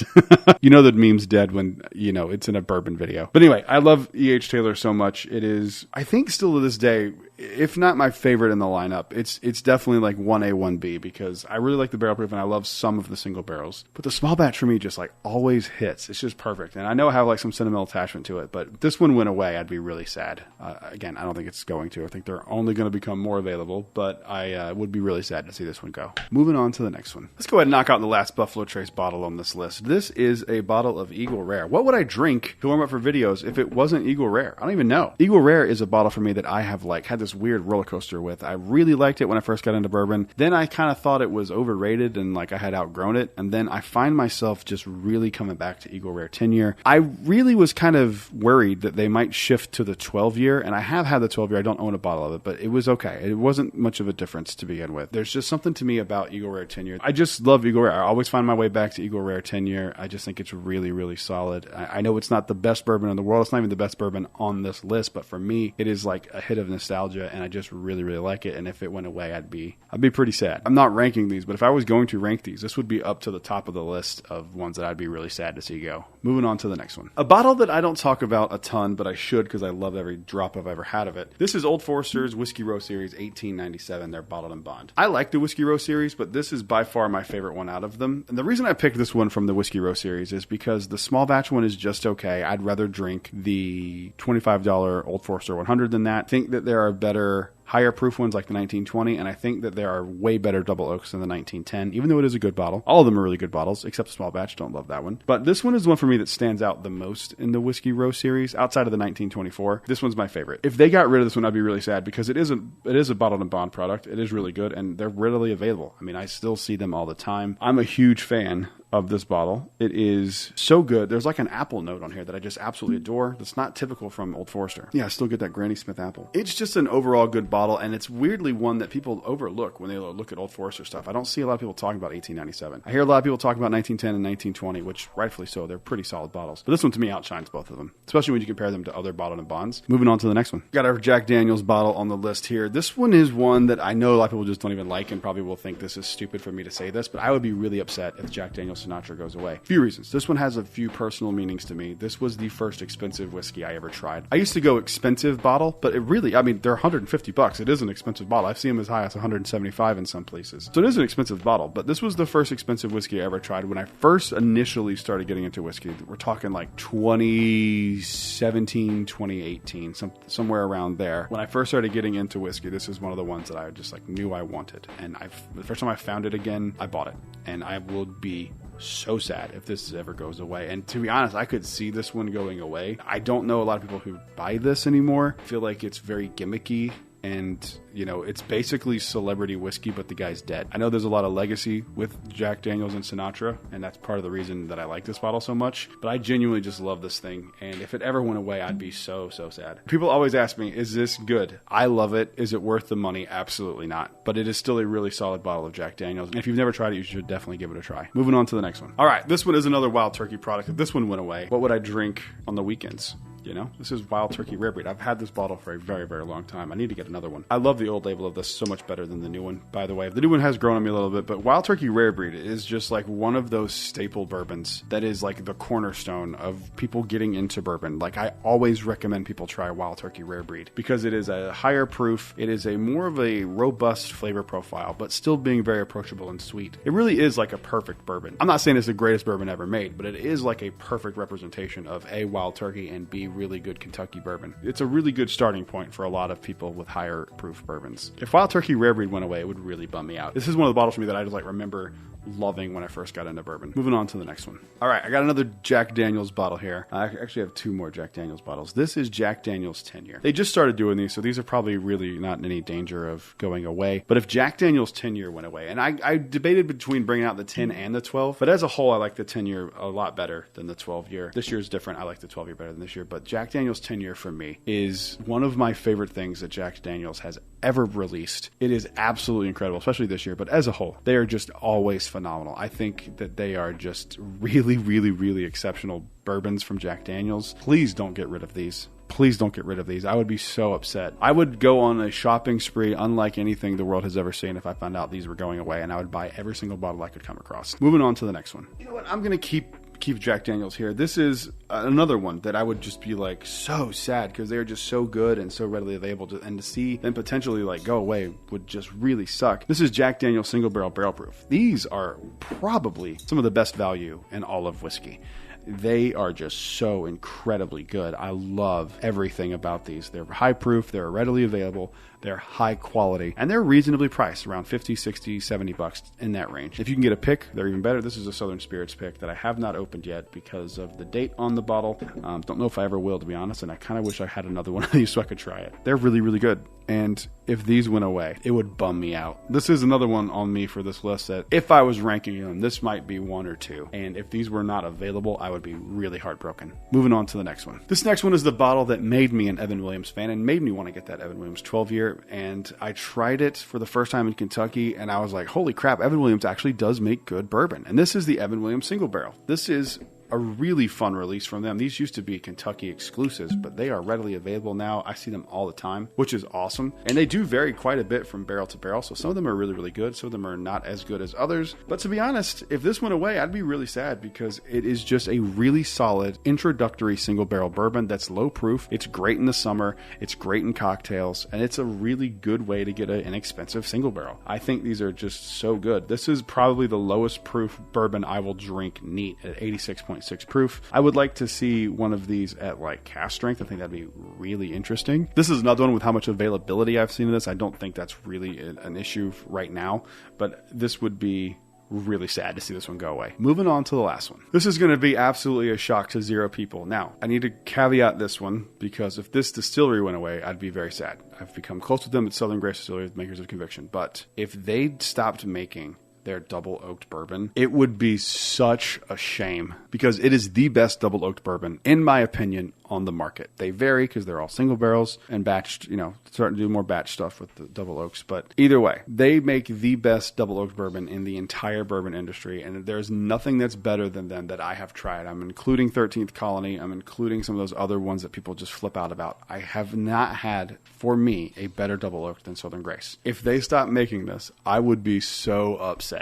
The meme's dead when, it's in a bourbon video. But anyway, I love E.H. Taylor so much. It is, I think still to this day, if not my favorite in the lineup, it's definitely like 1A, 1B because I really like the barrel proof and I love some of the single barrels. But the small batch for me just like always hits. It's just perfect. And I know I have like some sentimental attachment to it, but if this one went away, I'd be really sad. Again, I don't think it's going to. I think they're only going to become more available, but I would be really sad to see this one go. Moving on to the next one. Let's go ahead and knock out the last Buffalo Trace bottle on this list. This is a bottle of Eagle Rare. What would I drink to warm up for videos if it wasn't Eagle Rare? I don't even know. Eagle Rare is a bottle for me that I have had this weird roller coaster with. I really liked it when I first got into bourbon. Then I kind of thought it was overrated and like I had outgrown it. And then I find myself just really coming back to Eagle Rare 10 year. I really was kind of worried that they might shift to the 12 year. And I have had the 12 year. I don't own a bottle of it, but it was okay. It wasn't much of a difference to begin with. There's just something to me about Eagle Rare 10 year. I just love Eagle Rare. I always find my way back to Eagle Rare 10 year. I just think it's really, really solid. I know it's not the best bourbon in the world. It's not even the best bourbon on this list, but for me, it is like a hit of nostalgia nostalgia, and I just really, really like it. And if it went away, I'd be pretty sad. I'm not ranking these, but if I was going to rank these, this would be up to the top of the list of ones that I'd be really sad to see go. Moving on to the next one. A bottle that I don't talk about a ton, but I should because I love every drop I've ever had of it. This is Old Forester's Whiskey Row Series 1897. They're bottled in bond. I like the Whiskey Row Series, but this is by far my favorite one out of them. And the reason I picked this one from the Whiskey Row Series is because the small batch one is just okay. I'd rather drink the $25 Old Forester 100 than that. I think that there are better higher proof ones like the 1920, and I think that there are way better double oaks than the 1910, even though it is a good bottle. All of them are really good bottles, except the small batch. Don't love that one. But this one is the one for me that stands out the most in the Whiskey Row series, outside of the 1924. This one's my favorite. If they got rid of this one, I'd be really sad, because it is a bottled and bond product. It is really good, and they're readily available. I mean, I still see them all the time. I'm a huge fan of this bottle. It is so good. There's like an apple note on here that I just absolutely adore. That's not typical from Old Forester. Yeah, I still get that Granny Smith apple. It's just an overall good bottle, and it's weirdly one that people overlook when they look at Old Forester stuff. I don't see a lot of people talking about 1897. I hear a lot of people talking about 1910 and 1920, which rightfully so. They're pretty solid bottles. But this one to me outshines both of them, especially when you compare them to other bottled and bonds. Moving on to the next one. Got our Jack Daniel's bottle on the list here. This one is one that I know a lot of people just don't even like and probably will think this is stupid for me to say this, but I would be really upset if Jack Daniel's Sinatra goes away. A few reasons. This one has a few personal meanings to me. This was the first expensive whiskey I ever tried. I used to go expensive bottle, but it really, I mean, they're $150. It is an expensive bottle. I've seen them as high as $175 in some places. So it is an expensive bottle, but this was the first expensive whiskey I ever tried when I first initially started getting into whiskey. We're talking like 2017, 2018, somewhere around there. When I first started getting into whiskey, this is one of the ones that I just like knew I wanted. And the first time I found it again, I bought it. And I will be so sad if this ever goes away. And to be honest, I could see this one going away. I don't know a lot of people who buy this anymore. I feel like it's very gimmicky. And, you know, it's basically celebrity whiskey, but the guy's dead. I know there's a lot of legacy with Jack Daniel's and Sinatra, and that's part of the reason that I like this bottle so much. But I genuinely just love this thing. And if it ever went away, I'd be so, so sad. People always ask me, is this good? I love it. Is it worth the money? Absolutely not. But it is still a really solid bottle of Jack Daniel's. And if you've never tried it, you should definitely give it a try. Moving on to the next one. All right, this one is another Wild Turkey product. If this one went away, what would I drink on the weekends? You know, this is Wild Turkey Rare Breed. I've had this bottle for a very, very long time. I need to get another one. I love the old label of this so much better than the new one, by the way. The new one has grown on me a little bit, but Wild Turkey Rare Breed is just like one of those staple bourbons that is like the cornerstone of people getting into bourbon. Like, I always recommend people try Wild Turkey Rare Breed because it is a higher proof. It is a more of a robust flavor profile, but still being very approachable and sweet. It really is like a perfect bourbon. I'm not saying it's the greatest bourbon ever made, but it is like a perfect representation of A, Wild Turkey, and B, really good Kentucky bourbon. It's a really good starting point for a lot of people with higher proof bourbons. If Wild Turkey Rare Breed went away, it would really bum me out. This is one of the bottles for me that I just like remember loving when I first got into bourbon. Moving on to the next one. All right, I got another Jack Daniel's bottle here. I actually have two more Jack Daniel's bottles. This is Jack Daniel's 10 year. They just started doing these, so these are probably really not in any danger of going away. But if Jack Daniel's 10 year went away, and I debated between bringing out the 10 and the 12, but as a whole, I like the 10 year a lot better than the 12 year. This year is different. I like the 12 year better than this year, but Jack Daniel's 10 year for me is one of my favorite things that Jack Daniel's has ever released. It is absolutely incredible, especially this year, but as a whole, they are just always phenomenal. I think that they are just really, really, really exceptional bourbons from Jack Daniel's. Please don't get rid of these. Please don't get rid of these. I would be so upset. I would go on a shopping spree unlike anything the world has ever seen if I found out these were going away, and I would buy every single bottle I could come across. Moving on to the next one. You know what? I'm going to keep Jack Daniel's here. This is another one that I would just be like so sad because they are just so good and so readily available and to see them potentially like go away would just really suck. This is Jack Daniel's Single Barrel Barrel Proof. These are probably some of the best value in all of whiskey. They are just so incredibly good. I love everything about these. They're high proof, they're readily available, they're high quality, and they're reasonably priced, around $50, $60, $70 in that range. If you can get a pick, they're even better. This is a Southern Spirits pick that I have not opened yet because of the date on the bottle. Don't know if I ever will, to be honest, and I kind of wish I had another one of these so I could try it. They're really, really good. And if these went away, it would bum me out. This is another one on me for this list that if I was ranking them, this might be one or two. And if these were not available, I would be really heartbroken. Moving on to the next one. This next one is the bottle that made me an Evan Williams fan and made me want to get that Evan Williams 12 year. And I tried it for the first time in Kentucky, and I was like, holy crap, Evan Williams actually does make good bourbon. And this is the Evan Williams Single Barrel. This is a really fun release from them. These used to be Kentucky exclusives, but they are readily available now. I see them all the time, which is awesome. And they do vary quite a bit from barrel to barrel. So some of them are really, really good. Some of them are not as good as others. But to be honest, if this went away, I'd be really sad because it is just a really solid introductory single barrel bourbon that's low proof. It's great in the summer. It's great in cocktails. And it's a really good way to get an inexpensive single barrel. I think these are just so good. This is probably the lowest proof bourbon I will drink neat at 86.6 proof. I would like to see one of these at like cask strength. I think that'd be really interesting. This is another one with how much availability I've seen of this. I don't think that's really an issue right now, but this would be really sad to see this one go away. Moving on to the last one. This is going to be absolutely a shock to zero people. Now, I need to caveat this one because if this distillery went away, I'd be very sad. I've become close with them at Southern Grace Distillery, makers of Conviction. But if they stopped making their double oaked bourbon, it would be such a shame because it is the best double oaked bourbon, in my opinion, on the market. They vary because they're all single barrels and batched, starting to do more batch stuff with the double oaks. But either way, they make the best double oaked bourbon in the entire bourbon industry. And there's nothing that's better than them that I have tried. I'm including 13th Colony. I'm including some of those other ones that people just flip out about. I have not had, for me, a better double oaked than Southern Grace. If they stopped making this, I would be so upset.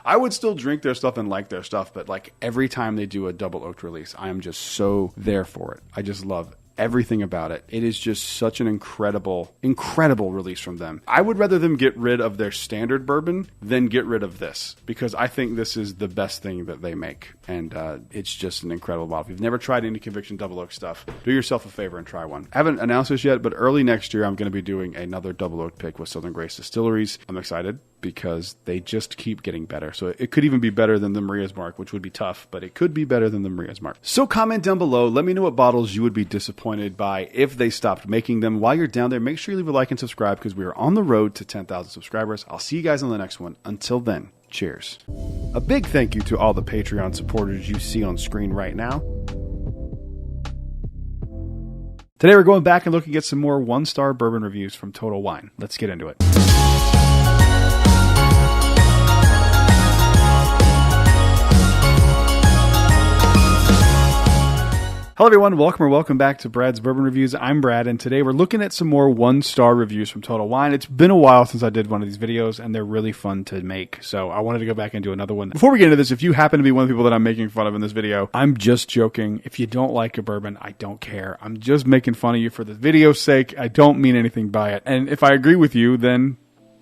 I would still drink their stuff and like their stuff, but like every time they do a double oaked release, I am just so there for it. I just love everything about it. It is just such an incredible release from them. I would rather them get rid of their standard bourbon than get rid of this because I think this is the best thing that they make. And it's just an incredible bottle. If you've never tried any Conviction Double Oak stuff, do yourself a favor and try one. I haven't announced this yet, but early next year, I'm going to be doing another Double Oak pick with Southern Grace Distilleries. I'm excited because they just keep getting better. So it could even be better than the Maria's Mark, which would be tough, but it could be better than the Maria's Mark. So comment down below. Let me know what bottles you would be disappointed by if they stopped making them. While you're down there, make sure you leave a like and subscribe because we are on the road to 10,000 subscribers. I'll see you guys on the next one. Until then, cheers. A big thank you to all the Patreon supporters you see on screen right now. Today we're going back and looking at some more one-star bourbon reviews from Total Wine. Let's get into it. Hello everyone, welcome back to Brad's Bourbon Reviews. I'm Brad, and today we're looking at some more one-star reviews from Total Wine. It's been a while since I did one of these videos, and they're really fun to make, so I wanted to go back and do another one. Before we get into this, if you happen to be one of the people that I'm making fun of in this video, I'm just joking. If you don't like a bourbon, I don't care. I'm just making fun of you for the video's sake. I don't mean anything by it. And if I agree with you, then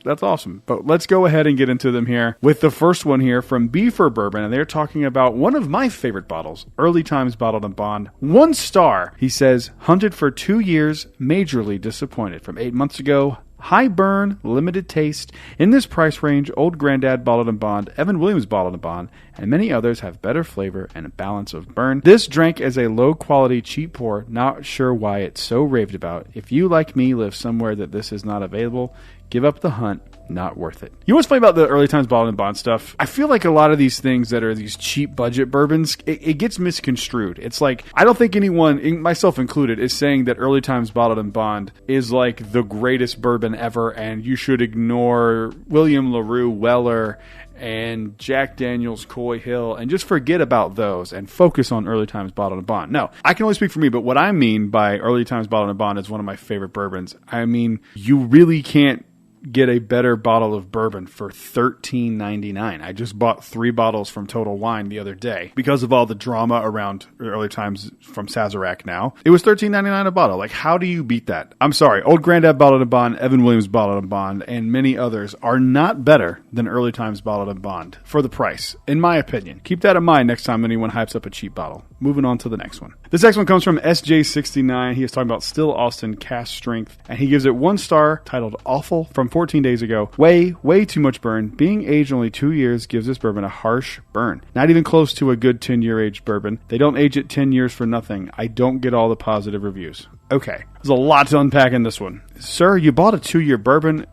that's awesome. But let's go ahead and get into them here with the first one here from B for Bourbon. And they're talking about one of my favorite bottles, Early Times Bottled and Bond. 1 star. He says, hunted for 2 years, majorly disappointed. From 8 months ago, high burn, limited taste. In this price range, Old Grandad Bottled and Bond, Evan Williams Bottled and Bond, and many others have better flavor and a balance of burn. This drank as a low quality cheap pour, not sure why it's so raved about. If you, like me, live somewhere that this is not available, give up the hunt. Not worth it. You know what's funny about the Early Times Bottled and Bond stuff? I feel like a lot of these things that are these cheap budget bourbons, it gets misconstrued. It's like, I don't think anyone, myself included, is saying that Early Times Bottled and Bond is like the greatest bourbon ever and you should ignore William LaRue Weller and Jack Daniel's Coy Hill and just forget about those and focus on Early Times Bottled and Bond. No, I can only speak for me, but what I mean by Early Times Bottled and Bond is one of my favorite bourbons. I mean, you really can't get a better bottle of bourbon for $13.99. I just bought 3 bottles from Total Wine the other day because of all the drama around Early Times from Sazerac now. It was $13.99 a bottle. Like, how do you beat that? I'm sorry. Old Grandad Bottled and Bond, Evan Williams Bottled and Bond, and many others are not better than Early Times Bottled and Bond for the price, in my opinion. Keep that in mind next time anyone hypes up a cheap bottle. Moving on to the next one. This next one comes from SJ69. He is talking about Still Austin Cask Strength, and he gives it 1 star, titled Awful, from 14 days ago. Way too much burn. Being aged only 2 years gives this bourbon a harsh burn. Not even close to a good 10-year aged bourbon. They don't age it 10 years for nothing. I don't get all the positive reviews. Okay, there's a lot to unpack in this one. Sir, you bought a 2-year bourbon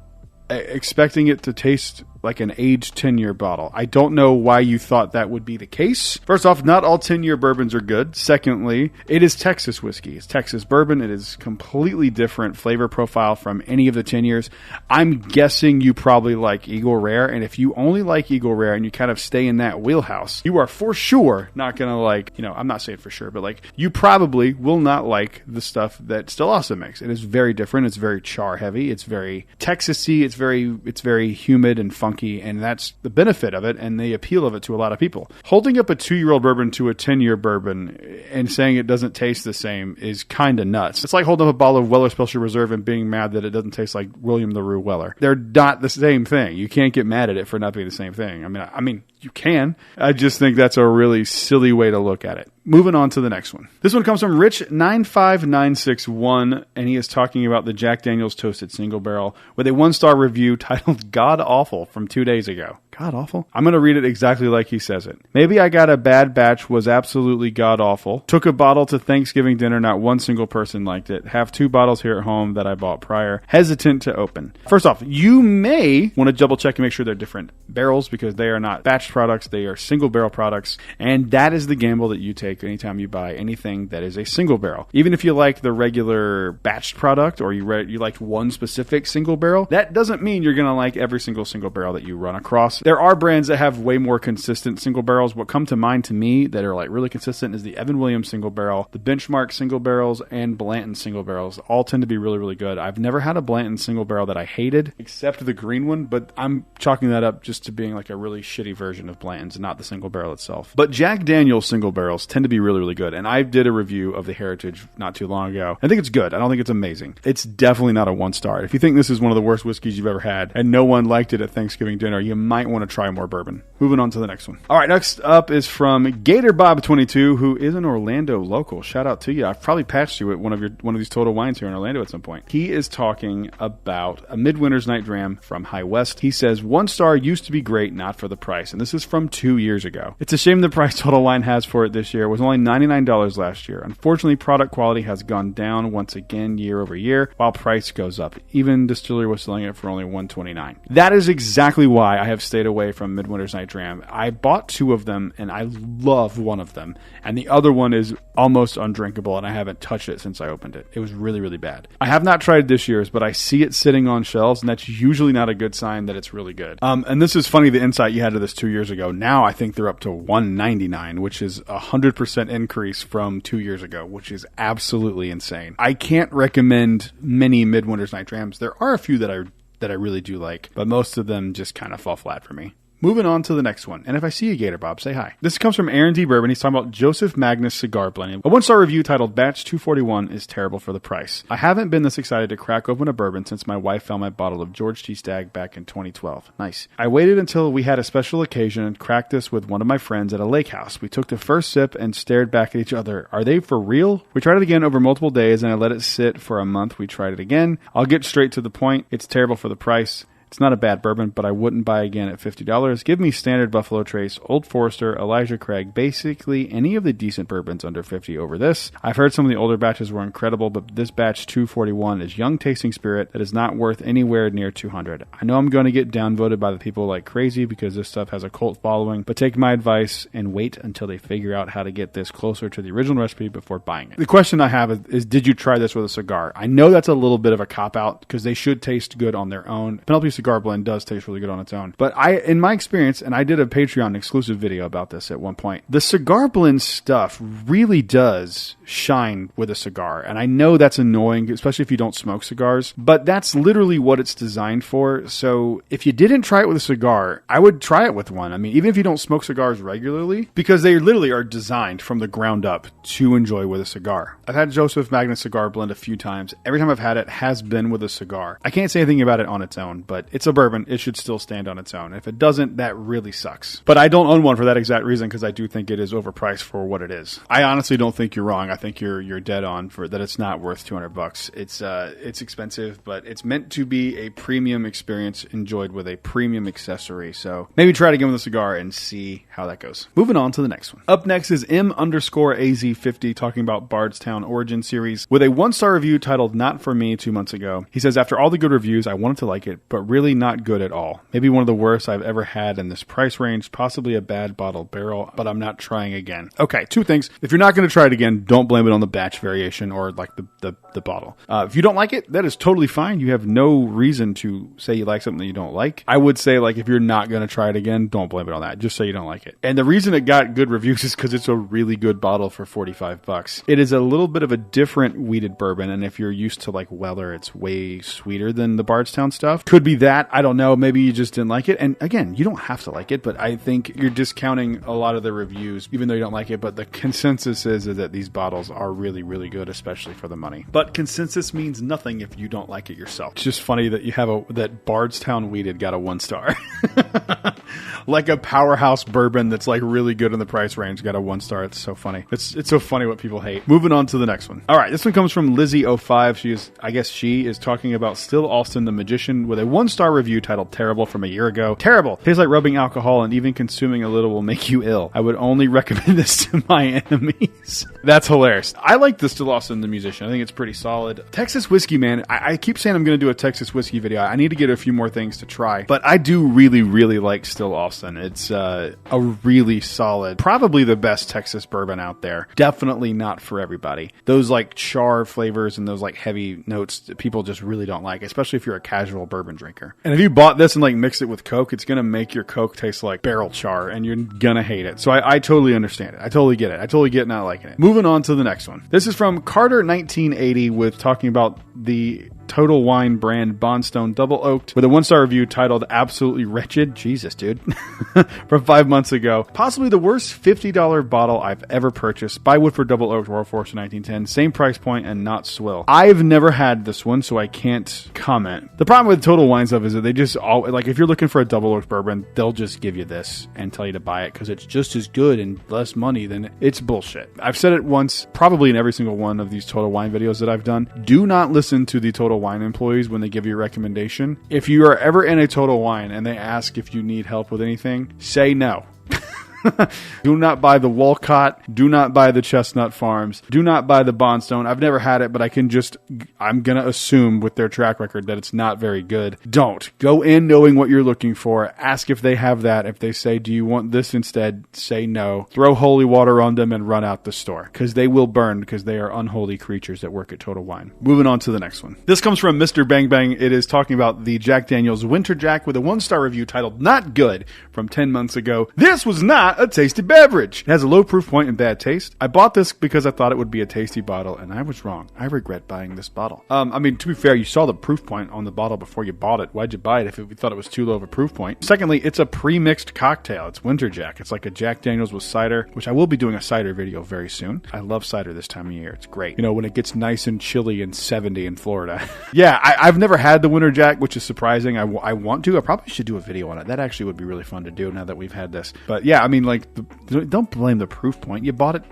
expecting it to taste like an aged 10-year bottle. I don't know why you thought that would be the case. First off, not all 10-year bourbons are good. Secondly, it is Texas whiskey. It's Texas bourbon. It is completely different flavor profile from any of the 10 years. I'm guessing you probably like Eagle Rare, and if you only like Eagle Rare and you kind of stay in that wheelhouse, you are for sure not going to like, I'm not saying for sure, but like you probably will not like the stuff that Still Awesome makes. It is very different. It's very char heavy. It's very Texas-y. It's very humid and funky, and that's the benefit of it and the appeal of it to a lot of people. Holding up a 2-year-old bourbon to a 10-year bourbon and saying it doesn't taste the same is kind of nuts. It's like holding up a bottle of Weller Special Reserve and being mad that it doesn't taste like William LaRue Weller. They're not the same thing. You can't get mad at it for not being the same thing. I mean, you can. I just think that's a really silly way to look at it. Moving on to the next one. This one comes from Rich95961, and he is talking about the Jack Daniel's Toasted Single Barrel with a 1-star review titled God Awful from 2 days ago. God awful? I'm going to read it exactly like he says it. Maybe I got a bad batch, was absolutely god awful. Took a bottle to Thanksgiving dinner, not one single person liked it. Have 2 bottles here at home that I bought prior. Hesitant to open. First off, you may want to double check and make sure they're different barrels because they are not batch products. They are single barrel products, and that is the gamble that you take anytime you buy anything that is a single barrel. Even if you like the regular batched product or you liked one specific single barrel, that doesn't mean you're going to like every single barrel that you run across. There are brands that have way more consistent single barrels. What come to mind to me that are like really consistent is the Evan Williams single barrel, the Benchmark single barrels, and Blanton single barrels. All tend to be really, really good. I've never had a Blanton single barrel that I hated, except the green one, but I'm chalking that up just to being like a really shitty version of Blanton's, not the single barrel itself. But Jack Daniel's single barrels tend to be really, really good, and I did a review of the Heritage not too long ago. I think it's good. I don't think it's amazing. It's definitely not a 1-star. If you think this is one of the worst whiskeys you've ever had and no one liked it at Thanksgiving dinner, you might want to try more bourbon. Moving on to the next one. All right, next up is from GatorBob22, who is an Orlando local. Shout out to you. I've probably patched you at one of these Total Wines here in Orlando at some point. He is talking about a Midwinter's Night Dram from High West. He says 1-star used to be great, not for the price, and this is from 2 years ago. It's a shame the price Total Wine has for it this year was only $99 last year. Unfortunately, product quality has gone down once again year over year, while price goes up. Even Distillery was selling it for only $129. That is exactly why I have stayed away from Midwinter's Night Dram. I bought 2 of them, and I love one of them, and the other one is almost undrinkable, and I haven't touched it since I opened it. It was really, really bad. I have not tried this year's, but I see it sitting on shelves, and that's usually not a good sign that it's really good. And this is funny, the insight you had to this 2 years ago. Now I think they're up to $199, which is 100% increase from 2 years ago, which is absolutely insane. I can't recommend many Midwinter's Night Drams. There are a few that I really do like, but most of them just kind of fall flat for me. Moving on to the next one. And if I see you, Gator Bob, say hi. This comes from Aaron D. Bourbon. He's talking about Joseph Magnus Cigar Blend. A 1-star review titled Batch 241 is terrible for the price. I haven't been this excited to crack open a bourbon since my wife found my bottle of George T. Stagg back in 2012. Nice. I waited until we had a special occasion and cracked this with one of my friends at a lake house. We took the first sip and stared back at each other. Are they for real? We tried it again over multiple days and I let it sit for a month. We tried it again. I'll get straight to the point. It's terrible for the price. It's not a bad bourbon, but I wouldn't buy again at $50. Give me standard Buffalo Trace, Old Forester, Elijah Craig, basically any of the decent bourbons under $50 over this. I've heard some of the older batches were incredible, but this batch 241 is young tasting spirit that is not worth anywhere near $200. I know I'm going to get downvoted by the people like crazy because this stuff has a cult following, but take my advice and wait until they figure out how to get this closer to the original recipe before buying it. The question I have is did you try this with a cigar? I know that's a little bit of a cop-out because they should taste good on their own. Penelope Cigar Blend does taste really good on its own. But in my experience, and I did a Patreon exclusive video about this at one point, the Cigar Blend stuff really does shine with a cigar. And I know that's annoying, especially if you don't smoke cigars, but that's literally what it's designed for. So if you didn't try it with a cigar, I would try it with one. I mean, even if you don't smoke cigars regularly, because they literally are designed from the ground up to enjoy with a cigar. I've had Joseph Magnus Cigar Blend a few times. Every time I've had it has been with a cigar. I can't say anything about it on its own, but it's a bourbon. It should still stand on its own. If it doesn't, that really sucks. But I don't own one for that exact reason because I do think it is overpriced for what it is. I honestly don't think you're wrong. I think you're dead on for that. It's not worth $200. It's expensive, but it's meant to be a premium experience enjoyed with a premium accessory. So maybe try it again with a cigar and see how that goes. Moving on to the next one. Up next is M_AZ50 talking about Bardstown Origin Series with a 1-star review titled Not For Me 2 months ago. He says, after all the good reviews, I wanted to like it, but really really not good at all. Maybe one of the worst I've ever had in this price range, possibly a bad bottled barrel, but I'm not trying again. Okay, 2 things. If you're not going to try it again, don't blame it on the batch variation or like the bottle. If you don't like it, that is totally fine. You have no reason to say you like something that you don't like. I would say, like, if you're not going to try it again, don't blame it on that. Just say you don't like it. And the reason it got good reviews is because it's a really good bottle for $45. It is a little bit of a different wheated bourbon, and if you're used to like Weller, it's way sweeter than the Bardstown stuff. Could be that. I don't know. Maybe you just didn't like it. And again, you don't have to like it, but I think you're discounting a lot of the reviews, even though you don't like it. But the consensus is that these bottles are really, really good, especially for the money. But consensus means nothing if you don't like it yourself. It's just funny that you have that Bardstown wheated got a 1 star. Like a powerhouse bourbon that's like really good in the price range got a 1 star. It's so funny. It's so funny what people hate. Moving on to the next one. All right, this one comes from Lizzie05. She is talking about Still Austin the Magician with a 1 star review titled Terrible from a year ago. Terrible. Tastes like rubbing alcohol, and even consuming a little will make you ill. I would only recommend this to my enemies. That's hilarious. I like the Still Austin the Musician. I think it's pretty solid. Texas whiskey, man. I keep saying I'm going to do a Texas whiskey video. I need to get a few more things to try, but I do really, really like Still Austin. It's a really solid, probably the best Texas bourbon out there. Definitely not for everybody. Those like char flavors and those like heavy notes that people just really don't like, especially if you're a casual bourbon drinker. And if you bought this and like mix it with Coke, it's going to make your Coke taste like barrel char, and you're going to hate it. So I totally understand it. I totally get it. I totally get not liking it. Moving on to the next one. This is from Carter1980 with talking about the Total Wine brand Bondstone Double Oaked with a 1 star review titled Absolutely Wretched. Jesus, dude. From 5 months ago. Possibly the worst $50 bottle I've ever purchased. By Woodford Double Oaked Royal Forester 1910. Same price point and not swill. I've never had this one, so I can't comment. The problem with Total Wine stuff is that they just all, like, if you're looking for a Double Oaked bourbon, they'll just give you this and tell you to buy it because it's just as good and less money than it's bullshit. I've said it once, probably in every single one of these Total Wine videos that I've done. Do not listen to the Total Wine employees when they give you a recommendation. If you are ever in a Total Wine and they ask if you need help with anything, say no. Do not buy the Walcott. Do not buy the Chestnut Farms. Do not buy the Bondstone. I've never had it, but I'm going to assume with their track record that it's not very good. Don't. Go in knowing what you're looking for. Ask if they have that. If they say, do you want this instead? Say no. Throw holy water on them and run out the store because they will burn because they are unholy creatures that work at Total Wine. Moving on to the next one. This comes from Mr. Bang Bang. It is talking about the Jack Daniel's Winter Jack with a 1 star review titled Not Good from 10 months ago. This was not a tasty beverage. It has a low proof point and bad taste. I bought this because I thought it would be a tasty bottle, and I was wrong. I regret buying this bottle. I mean, to be fair, you saw the proof point on the bottle before you bought it. Why'd you buy it if you thought it was too low of a proof point? Secondly, it's a pre-mixed cocktail. It's Winter Jack. It's like a Jack Daniel's with cider, which I will be doing a cider video very soon. I love cider this time of year. It's great. You know, when it gets nice and chilly and 70 in Florida. Yeah, I've never had the Winter Jack, which is surprising. I want to. I probably should do a video on it. That actually would be really fun to do now that we've had this. But yeah, I mean, like, don't blame the proof point. You bought it.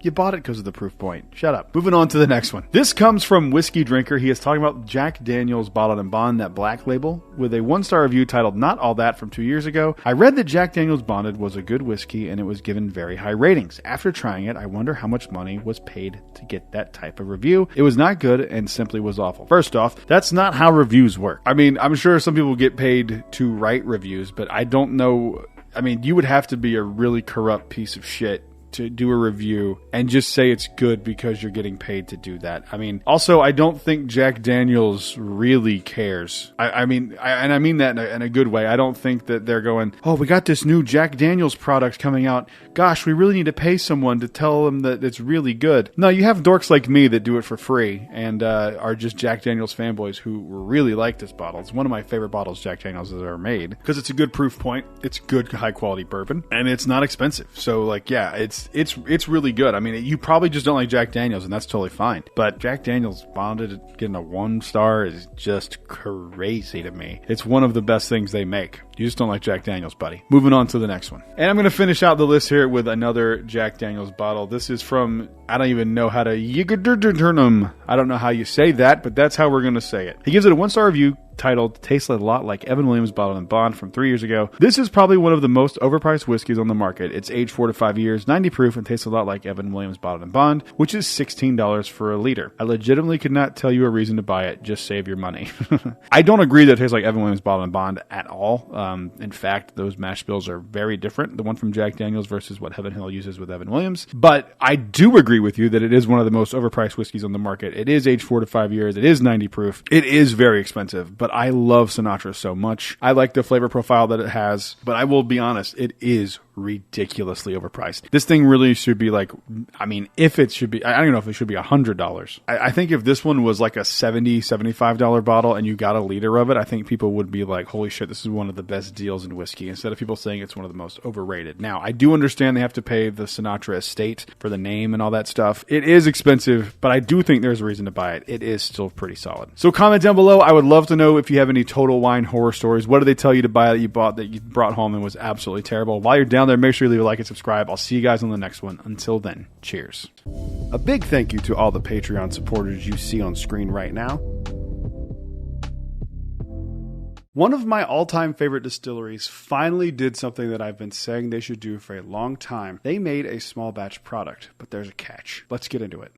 You bought it because of the proof point. Shut up. Moving on to the next one. This comes from Whiskey Drinker. He is talking about Jack Daniel's Bottled and Bond, that black label, with a 1 star review titled Not All That from 2 years ago. I read that Jack Daniel's Bonded was a good whiskey and it was given very high ratings. After trying it, I wonder how much money was paid to get that type of review. It was not good and simply was awful. First off, that's not how reviews work. I mean, I'm sure some people get paid to write reviews, but I don't know. I mean, you would have to be a really corrupt piece of shit to do a review and just say it's good because you're getting paid to do that. I mean, also, I don't think Jack Daniels really cares. I mean that in a good way. I don't think that they're going, oh, we got this new Jack Daniels product coming out. Gosh, we really need to pay someone to tell them that it's really good. No, you have dorks like me that do it for free and are just Jack Daniels fanboys who really like this bottle. It's one of my favorite bottles Jack Daniels has ever made because it's a good proof point. It's good, high quality bourbon and it's not expensive. So like, yeah, it's really good. I mean, you probably just don't like Jack Daniels, and that's totally fine. But Jack Daniels Bonded getting a 1 star is just crazy to me. It's one of the best things they make. You just don't like Jack Daniels, buddy. Moving on to the next one. And I'm going to finish out the list here with another Jack Daniels bottle. This is from, I don't even know how to, I don't know how you say that, but that's how we're going to say it. He gives it a 1 star review titled Tastes a Lot Like Evan Williams Bottled and Bond from 3 years ago. This is probably one of the most overpriced whiskeys on the market. It's aged 4 to 5 years, 90 proof, and tastes a lot like Evan Williams Bottled and Bond, which is $16 for a liter. I legitimately could not tell you a reason to buy it. Just save your money. I don't agree that it tastes like Evan Williams Bottled and Bond at all. In fact, those mash bills are very different. The one from Jack Daniels versus what Heaven Hill uses with Evan Williams. But I do agree with you that it is one of the most overpriced whiskeys on the market. It is aged 4 to 5 years. It is 90 proof. It is very expensive, but I love Sinatra so much. I like the flavor profile that it has, but I will be honest, it is ridiculously overpriced. This thing really should be like, I mean, if it should be, I don't know if it should be $100. I think if this one was like a $70, $75 bottle and you got a liter of it, I think people would be like, holy shit, this is one of the best deals in whiskey, instead of people saying it's one of the most overrated. Now, I do understand they have to pay the Sinatra estate for the name and all that stuff. It is expensive, but I do think there's a reason to buy it. It is still pretty solid. So comment down below. I would love to know if you have any Total Wine horror stories. What did they tell you to buy that you brought home and was absolutely terrible? While you're down there, make sure you leave a like and subscribe. I'll see you guys on the next one. Until then, cheers. A big thank you to all the Patreon supporters you see on screen right now. One of my all-time favorite distilleries finally did something that I've been saying they should do for a long time. They made a small batch product, but there's a catch. Let's get into it.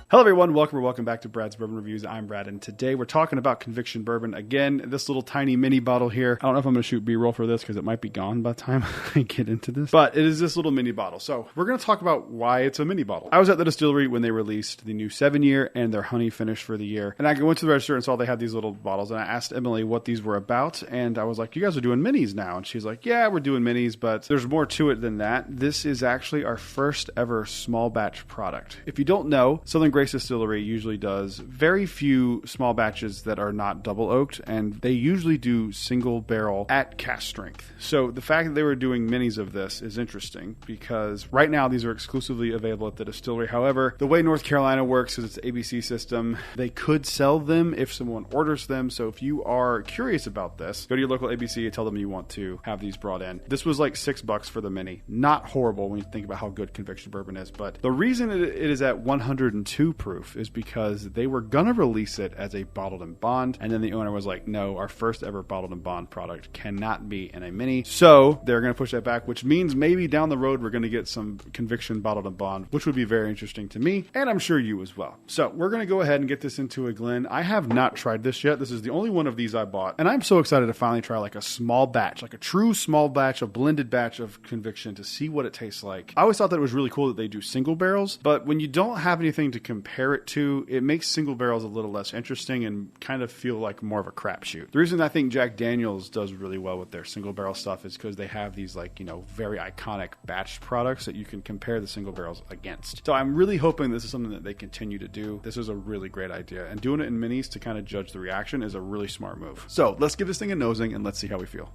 Hello everyone, welcome back to Brad's Bourbon Reviews. I'm Brad, and today we're talking about Conviction Bourbon. Again, this little tiny mini bottle here. I don't know if I'm going to shoot B-roll for this because it might be gone by the time I get into this. But it is this little mini bottle. So we're going to talk about why it's a mini bottle. I was at the distillery when they released the new 7-year and their honey finish for the year. And I went to the register and saw they had these little bottles. And I asked Emily what these were about. And I was like, you guys are doing minis now. And she's like, yeah, we're doing minis, but there's more to it than that. This is actually our first ever small batch product. If you don't know, Southern Grace Distillery usually does very few small batches that are not double oaked, and they usually do single barrel at cask strength. So the fact that they were doing minis of this is interesting because right now these are exclusively available at the distillery. However, the way North Carolina works is it's an ABC system. They could sell them if someone orders them. So if you are curious about this, go to your local ABC and tell them you want to have these brought in. This was like $6 for the mini. Not horrible when you think about how good Conviction Bourbon is, but the reason it is at 102 proof is because they were gonna release it as a bottled and bond, and then the owner was like, no, our first ever bottled and bond product cannot be in a mini. So they're gonna push that back, which means maybe down the road we're gonna get some Conviction bottled and bond, which would be very interesting to me, and I'm sure you as well. So we're gonna go ahead and get this into a Glen. I have not tried this yet. This is the only one of these I bought, and I'm so excited to finally try like a small batch, like a true small batch, a blended batch of Conviction to see what it tastes like. I always thought that it was really cool that they do single barrels, but when you don't have anything to compare it to, it makes single barrels a little less interesting and kind of feel like more of a crapshoot. The reason I think Jack Daniels does really well with their single barrel stuff is because they have these like, very iconic batch products that you can compare the single barrels against. So I'm really hoping this is something that they continue to do. This is a really great idea, and doing it in minis to kind of judge the reaction is a really smart move. So let's give this thing a nosing and let's see how we feel.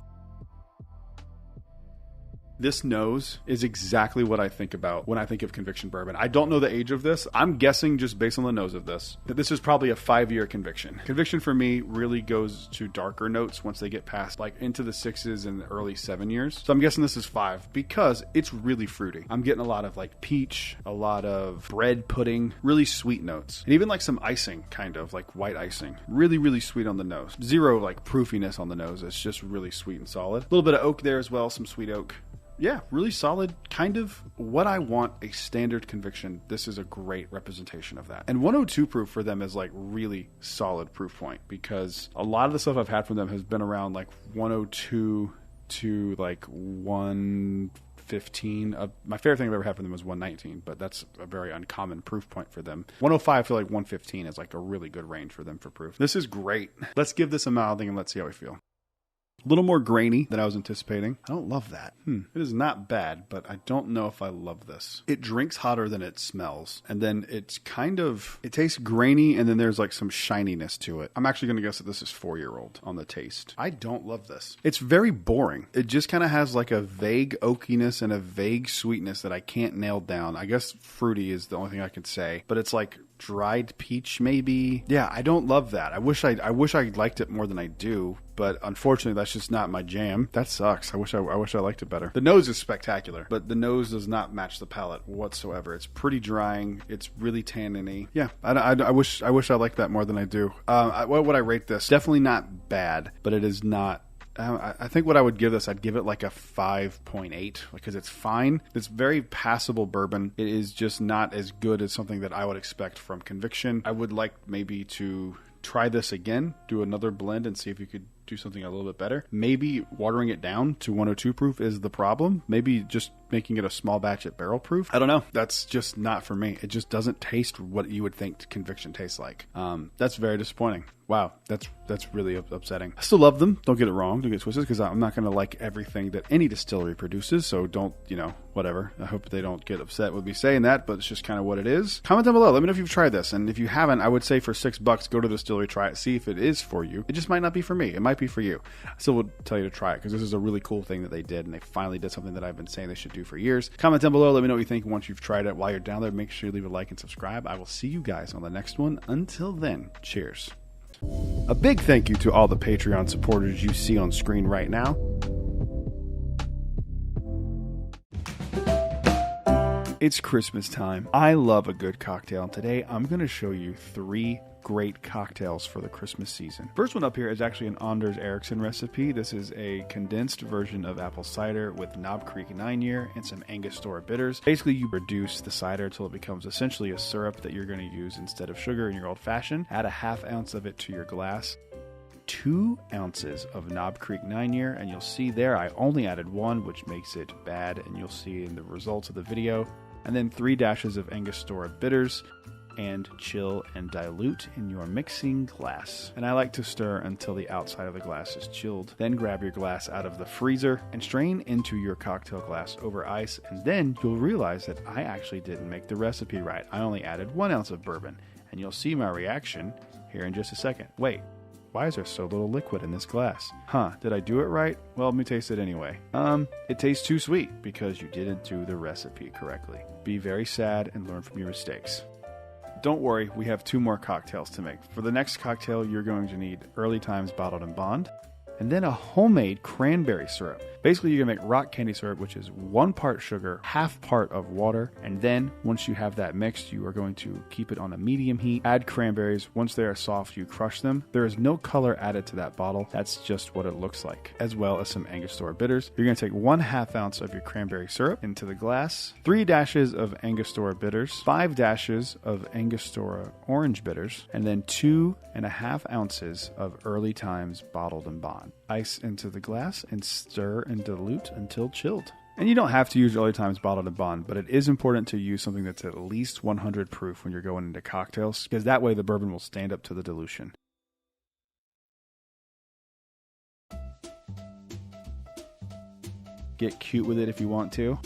This nose is exactly what I think about when I think of Conviction Bourbon. I don't know the age of this. I'm guessing just based on the nose of this, that this is probably a 5-year Conviction. Conviction for me really goes to darker notes once they get past like into the 6s and the early 7 years. So I'm guessing this is 5 because it's really fruity. I'm getting a lot of like peach, a lot of bread pudding, really sweet notes. And even like some icing, kind of like white icing. Really, really sweet on the nose. Zero like proofiness on the nose. It's just really sweet and solid. A little bit of oak there as well, some sweet oak. Yeah, really solid, kind of what I want a standard Conviction. This is a great representation of that. And 102 proof for them is like really solid proof point because a lot of the stuff I've had from them has been around like 102 to like 115. My favorite thing I've ever had from them was 119, but that's a very uncommon proof point for them. 105 to like 115 is like a really good range for them for proof. This is great. Let's give this a mouthing and let's see how we feel. A little more grainy than I was anticipating. I don't love that. It is not bad, but I don't know if I love this. It drinks hotter than it smells. And then it's it tastes grainy, and then there's like some shininess to it. I'm actually going to guess that this is 4-year-old on the taste. I don't love this. It's very boring. It just kind of has like a vague oakiness and a vague sweetness that I can't nail down. I guess fruity is the only thing I could say, but it's like dried peach, maybe. Yeah, I don't love that. I wish I liked it more than I do, but unfortunately, that's just not my jam. That sucks. I wish I liked it better. The nose is spectacular, but the nose does not match the palate whatsoever. It's pretty drying. It's really tanniny. Yeah, I wish I liked that more than I do. What would I rate this? Definitely not bad, but it is not. I think what I would give this, I'd give it like a 5.8 because it's fine. It's very passable bourbon. It is just not as good as something that I would expect from Conviction. I would like maybe to try this again, do another blend and see if you could do something a little bit better. Maybe watering it down to 102 proof is the problem. Maybe just making it a small batch at barrel proof. I don't know. That's just not for me. It just doesn't taste what you would think Conviction tastes like. That's very disappointing. Wow, that's really upsetting. I still love them. Don't get it wrong. Don't get twisted, because I'm not going to like everything that any distillery produces. So don't, whatever. I hope they don't get upset with me saying that, but it's just kind of what it is. Comment down below. Let me know if you've tried this. And if you haven't, I would say for $6, go to the distillery, try it, see if it is for you. It just might not be for me. It might be for you. I still would tell you to try it because this is a really cool thing that they did. And they finally did something that I've been saying they should do for years. Comment down below. Let me know what you think once you've tried it. While you're down there, make sure you leave a like and subscribe. I will see you guys on the next one. Until then, cheers. A big thank you to all the Patreon supporters you see on screen right now. It's Christmas time. I love a good cocktail, and today I'm going to show you 3 great cocktails for the Christmas season. First one up here is actually an Anders Ericsson recipe. This is a condensed version of apple cider with Knob Creek 9-year and some Angostura bitters. Basically, you reduce the cider until it becomes essentially a syrup that you're going to use instead of sugar in your old fashioned. Add a ½ ounce of it to your glass. 2 ounces of Knob Creek 9-year, and you'll see there I only added 1, which makes it bad, and you'll see in the results of the video. And then 3 dashes of Angostura bitters, and chill and dilute in your mixing glass. And I like to stir until the outside of the glass is chilled. Then grab your glass out of the freezer and strain into your cocktail glass over ice, and then you'll realize that I actually didn't make the recipe right. I only added 1 ounce of bourbon, and you'll see my reaction here in just a second. Wait, why is there so little liquid in this glass? Did I do it right? Well, let me taste it anyway. It tastes too sweet because you didn't do the recipe correctly. Be very sad and learn from your mistakes. Don't worry, we have 2 more cocktails to make. For the next cocktail, you're going to need Early Times Bottled in Bond, and then a homemade cranberry syrup. Basically, you're going to make rock candy syrup, which is 1 part sugar, ½ part of water, and then once you have that mixed, you are going to keep it on a medium heat. Add cranberries. Once they are soft, you crush them. There is no color added to that bottle. That's just what it looks like, as well as some Angostura bitters. You're going to take 1/2 ounce of your cranberry syrup into the glass, 3 dashes of Angostura bitters, 5 dashes of Angostura orange bitters, and then 2½ ounces of Early Times Bottled in Bond. Ice into the glass and stir and dilute until chilled. And you don't have to use Early Times Bottled in Bond, but it is important to use something that's at least 100 proof when you're going into cocktails, because that way the bourbon will stand up to the dilution. Get cute with it if you want to.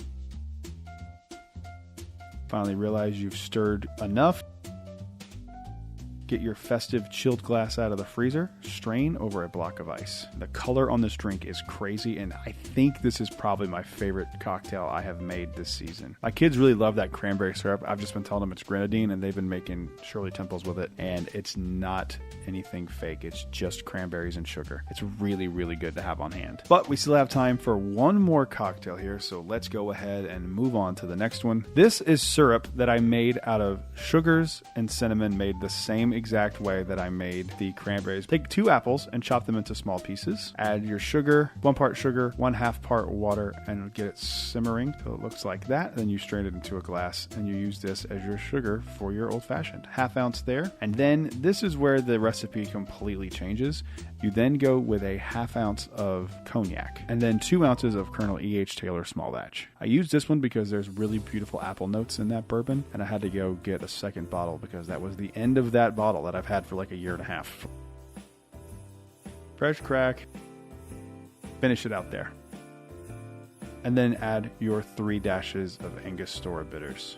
Finally realize you've stirred enough. Get your festive chilled glass out of the freezer, strain over a block of ice. The color on this drink is crazy, and I think this is probably my favorite cocktail I have made this season. My kids really love that cranberry syrup. I've just been telling them it's grenadine, and they've been making Shirley Temples with it, and it's not anything fake. It's just cranberries and sugar. It's really, really good to have on hand. But we still have time for 1 more cocktail here, so let's go ahead and move on to the next one. This is syrup that I made out of sugars and cinnamon, made the same exact way that I made the cranberries. Take 2 apples and chop them into small pieces. Add your sugar, 1 part sugar, 1/2 part water, and get it simmering till it looks like that. Then you strain it into a glass, and you use this as your sugar for your old fashioned. ½ ounce there. And then this is where the recipe completely changes. You then go with a ½ ounce of cognac, and then 2 ounces of Colonel E.H. Taylor small batch. I used this one because there's really beautiful apple notes in that bourbon, and I had to go get a second bottle because that was the end of that bottle that I've had for like a year and a half. Fresh crack. Finish it out there. And then add your 3 dashes of Angostura bitters.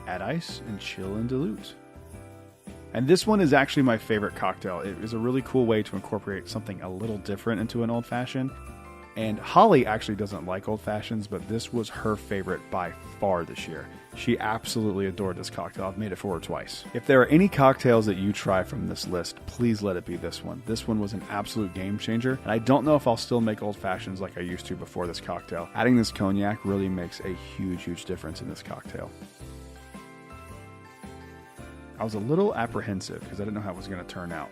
Add ice and chill and dilute. And this one is actually my favorite cocktail. It is a really cool way to incorporate something a little different into an old fashioned. And Holly actually doesn't like old fashions, but this was her favorite by far this year. She absolutely adored this cocktail. I've made it for her twice. If there are any cocktails that you try from this list, please let it be this one. This one was an absolute game changer, and I don't know if I'll still make old fashions like I used to before this cocktail. Adding this cognac really makes a huge, huge difference in this cocktail. I was a little apprehensive because I didn't know how it was going to turn out.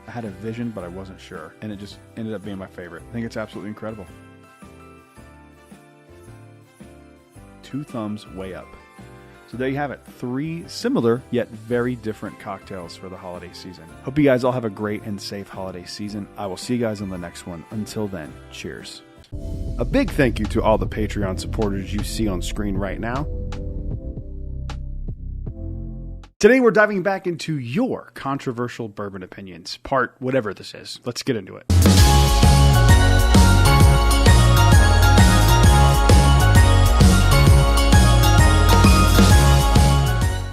I had a vision, but I wasn't sure, and it just ended up being my favorite. I think it's absolutely incredible. 2 thumbs way up. So there you have it. 3 similar yet very different cocktails for the holiday season. Hope you guys all have a great and safe holiday season. I will see you guys in the next one. Until then, cheers. A big thank you to all the Patreon supporters you see on screen right now. Today we're diving back into your controversial bourbon opinions, part whatever this is. Let's get into it.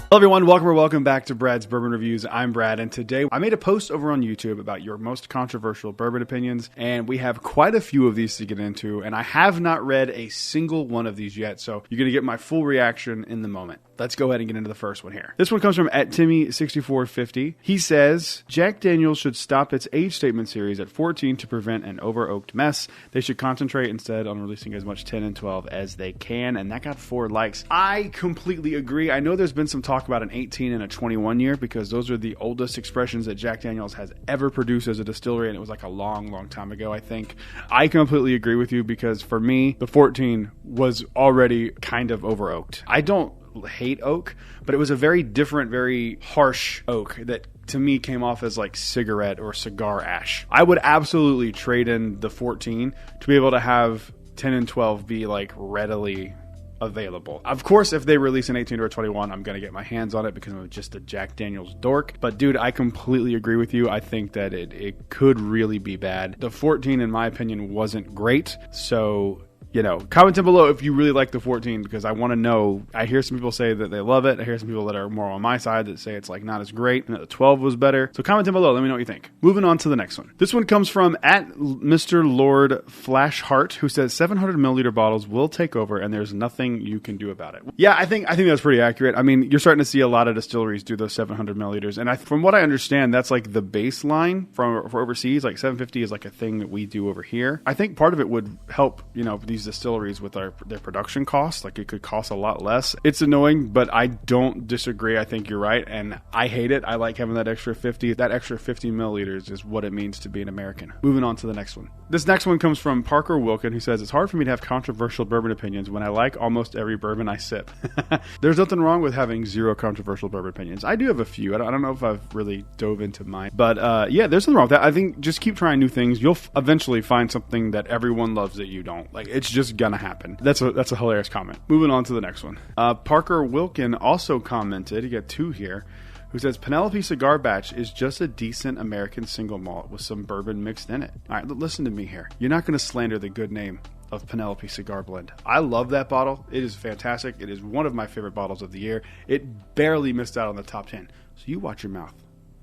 Hello everyone, welcome back to Brad's Bourbon Reviews. I'm Brad, and today I made a post over on YouTube about your most controversial bourbon opinions, and we have quite a few of these to get into, and I have not read a single one of these yet, so you're going to get my full reaction in the moment. Let's go ahead and get into the first one here. This one comes from @Timmy6450. He says, Jack Daniel's should stop its age statement series at 14 to prevent an over-oaked mess. They should concentrate instead on releasing as much 10 and 12 as they can, and that got 4 likes. I completely agree. I know there's been some talk about an 18 and a 21 year because those are the oldest expressions that Jack Daniel's has ever produced as a distillery, and it was like a long, long time ago, I think. I completely agree with you because for me, the 14 was already kind of over-oaked. I don't hate oak, but it was a very different, very harsh oak that to me came off as like cigarette or cigar ash. I would absolutely trade in the 14 to be able to have 10 and 12 be like readily available. Of course, if they release an 18 or a 21, I'm going to get my hands on it because I'm just a Jack Daniel's dork. But dude, I completely agree with you. I think that it could really be bad. The 14, in my opinion, wasn't great. So, you know, comment down below if you really like the 14 because I want to know. I hear some people say that they love it. I hear some people that are more on my side that say it's like not as great and that the 12 was better. So comment down below. Let me know what you think. Moving on to the next one. This one comes from @Mr. Lord Flashheart, who says 700 milliliter bottles will take over and there's nothing you can do about it. Yeah, I think that's pretty accurate. I mean, you're starting to see a lot of distilleries do those 700 milliliters, and from what I understand, that's like the baseline for overseas. Like 750 is like a thing that we do over here. I think part of it would help, you know, these distilleries with their production costs. Like it could cost a lot less. It's annoying, but I don't disagree. I think you're right, and I hate it. I like having that extra 50. That extra 50 milliliters is what it means to be an American. Moving on to the next one. This next one comes from Parker Wilkin, who says, it's hard for me to have controversial bourbon opinions when I like almost every bourbon I sip. There's nothing wrong with having 0 controversial bourbon opinions. I do have a few. I don't know if I've really dove into mine, but yeah, there's nothing wrong with that. I think just keep trying new things. You'll eventually find something that everyone loves that you don't. Like, it's just gonna happen. That's a hilarious comment. Moving on to the next one. Parker Wilkin also commented, you got 2 here, who says Penelope Cigar Batch is just a decent American single malt with some bourbon mixed in it. All right, listen to me here. You're not going to slander the good name of Penelope Cigar Blend. I love that bottle. It is fantastic. It is one of my favorite bottles of the year. It barely missed out on the top 10. So you watch your mouth.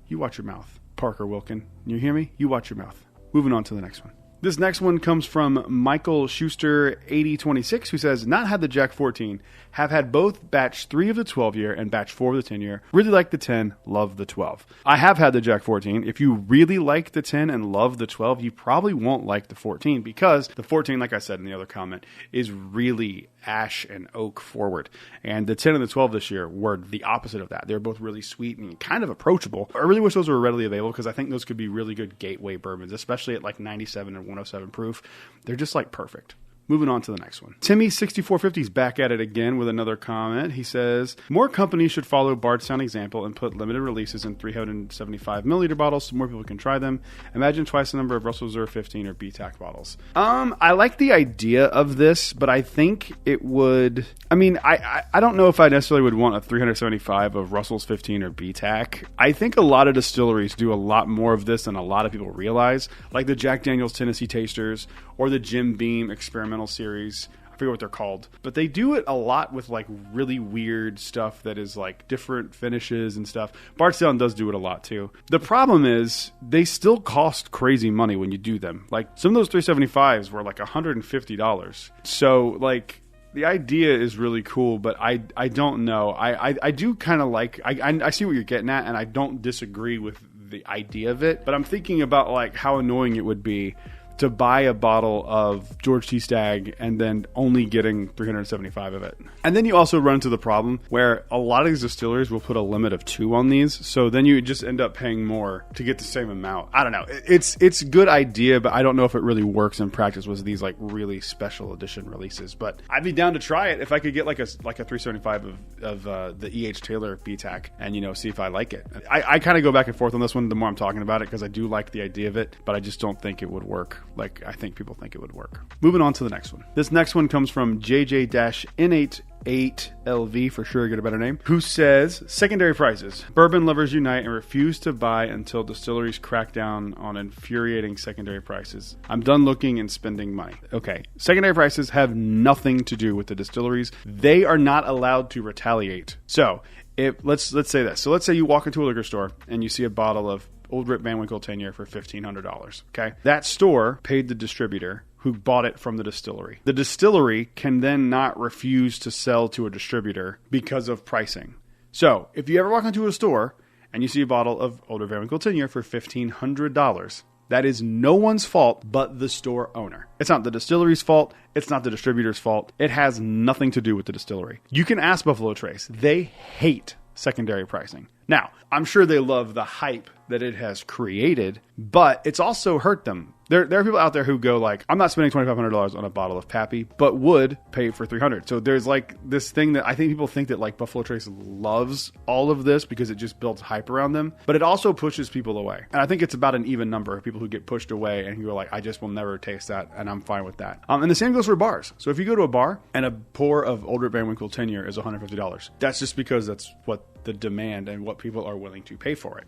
You watch your mouth. Parker Wilkin. You hear me? You watch your mouth. Moving on to the next one. This next one comes from Michael Schuster 8026, who says, not had the Jack 14, have had both batch 3 of the 12 year and batch 4 of the 10 year. Really like the 10, love the 12. I have had the Jack 14. If you really like the 10 and love the 12, you probably won't like the 14 because the 14, like I said in the other comment, is really ash and oak forward. And the 10 and the 12 this year were the opposite of that. They're both really sweet and kind of approachable. I really wish those were readily available because I think those could be really good gateway bourbons, especially at like 97 and 107 proof. They're just like perfect. Moving on to the next one. Timmy6450 is back at it again with another comment. He says, more companies should follow Bardstown example and put limited releases in 375 milliliter bottles so more people can try them. Imagine twice the number of Russell Reserve 15 or BTAC bottles. I like the idea of this, but I think it would... I mean, I don't know if I necessarily would want a 375 of Russell's 15 or BTAC. I think a lot of distilleries do a lot more of this than a lot of people realize, like the Jack Daniel's Tennessee Tasters or the Jim Beam Experimental Series. I forget what they're called, but they do it a lot with like really weird stuff that is like different finishes and stuff. Bardstown does do it a lot too. The problem is they still cost crazy money when you do them. Like some of those 375s were like $150. So like the idea is really cool, but I don't know. I do kind of like, I see what you're getting at, and I don't disagree with the idea of it, but I'm thinking about like how annoying it would be to buy a bottle of George T. Stagg and then only getting 375 of it. And then you also run into the problem where a lot of these distilleries will put a limit of 2 on these, so then you just end up paying more to get the same amount. I don't know. It's a good idea, but I don't know if it really works in practice with these like really special edition releases. But I'd be down to try it if I could get like a 375 of the E.H. Taylor BTAC and, you know, see if I like it. I kind of go back and forth on this one the more I'm talking about it, because I do like the idea of it, but I just don't think it would work like I think people think it would work. Moving on to the next one. This next one comes from JJ-N88LV, for sure, get a better name, who says, secondary prices. Bourbon lovers unite and refuse to buy until distilleries crack down on infuriating secondary prices. I'm done looking and spending money. Okay, secondary prices have nothing to do with the distilleries. They are not allowed to retaliate. So, let's say this. So let's say you walk into a liquor store and you see a bottle of Old Rip Van Winkle 10-year for $1,500. Okay, that store paid the distributor who bought it from the distillery. The distillery can then not refuse to sell to a distributor because of pricing. So if you ever walk into a store and you see a bottle of Old Rip Van Winkle 10-year for $1,500, that is no one's fault but the store owner. It's not the distillery's fault. It's not the distributor's fault. It has nothing to do with the distillery. You can ask Buffalo Trace. They hate secondary pricing. Now, I'm sure they love the hype that it has created, but it's also hurt them. There are people out there who go like, I'm not spending $2,500 on a bottle of Pappy, but would pay for $300. So there's like this thing that I think people think that like Buffalo Trace loves all of this because it just builds hype around them, but it also pushes people away. And I think it's about an even number of people who get pushed away and who are like, I just will never taste that, and I'm fine with that. And the same goes for bars. So if you go to a bar and a pour of Old Rip Van Winkle 10-year is $150, that's just because that's what the demand and what people are willing to pay for it.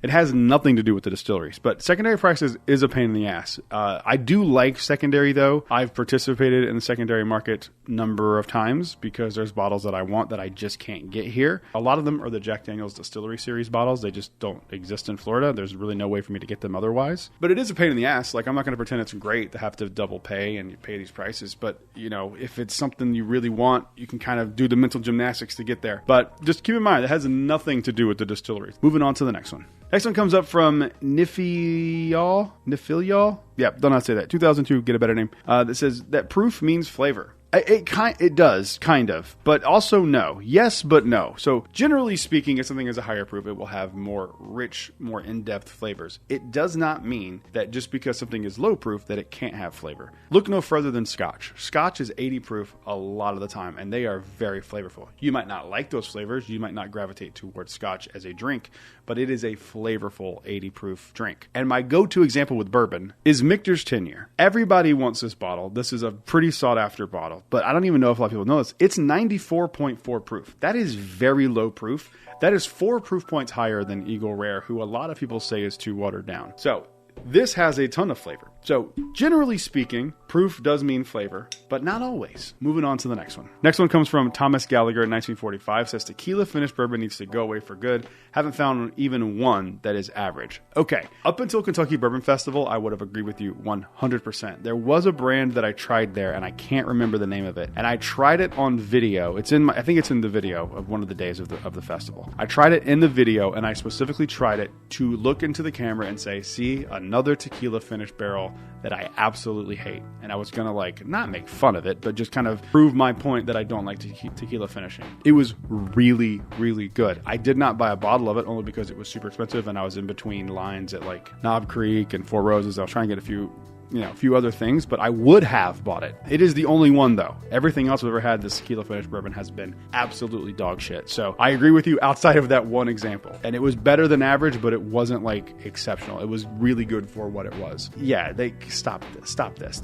It has nothing to do with the distilleries, but secondary prices is a pain in the ass. I do like secondary, though. I've participated in the secondary market number of times because there's bottles that I want that I just can't get here. A lot of them are the Jack Daniel's Distillery Series bottles. They just don't exist in Florida. There's really no way for me to get them otherwise. But it is a pain in the ass. Like, I'm not going to pretend it's great to have to double pay and pay these prices. But, you know, if it's something you really want, you can kind of do the mental gymnastics to get there. But just keep in mind, it has nothing to do with the distilleries. Moving on to the next one. Next one comes up from Nifilial. Yeah, don't know how to say that. 2002, get a better name. That says that proof means flavor. It does, kind of, but also no. Yes, but no. So generally speaking, if something is a higher proof, it will have more rich, more in-depth flavors. It does not mean that just because something is low proof that it can't have flavor. Look no further than Scotch. Scotch is 80 proof a lot of the time, and they are very flavorful. You might not like those flavors. You might not gravitate towards Scotch as a drink, but it is a flavorful 80 proof drink. And my go-to example with bourbon is Michter's 10-year. Everybody wants this bottle. This is a pretty sought-after bottle, but I don't even know if a lot of people know this. It's 94.4 proof. That is very low proof. That is 4 proof points higher than Eagle Rare, who a lot of people say is too watered down. So this has a ton of flavor. So generally speaking, proof does mean flavor, but not always. Moving on to the next one. Next one comes from Thomas Gallagher in 1945. Says tequila finished bourbon needs to go away for good. Haven't found even one that is average. Okay, up until Kentucky Bourbon Festival, I would have agreed with you 100%. There was a brand that I tried there, and I can't remember the name of it. And I tried it on video. I think it's in the video of one of the days of the festival. I tried it in the video, and I specifically tried it to look into the camera and say, see, another tequila finished barrel that I absolutely hate. And I was going to like not make fun of it, but just kind of prove my point that I don't like tequila finishing. It was really, really good. I did not buy a bottle of it only because it was super expensive and I was in between lines at like Knob Creek and Four Roses. I was trying to get a few other things, but I would have bought it. It is the only one though. Everything else I've ever had, this tequila finished bourbon, has been absolutely dog shit. So I agree with you outside of that one example. And it was better than average, but it wasn't like exceptional. It was really good for what it was. Yeah, they stop this.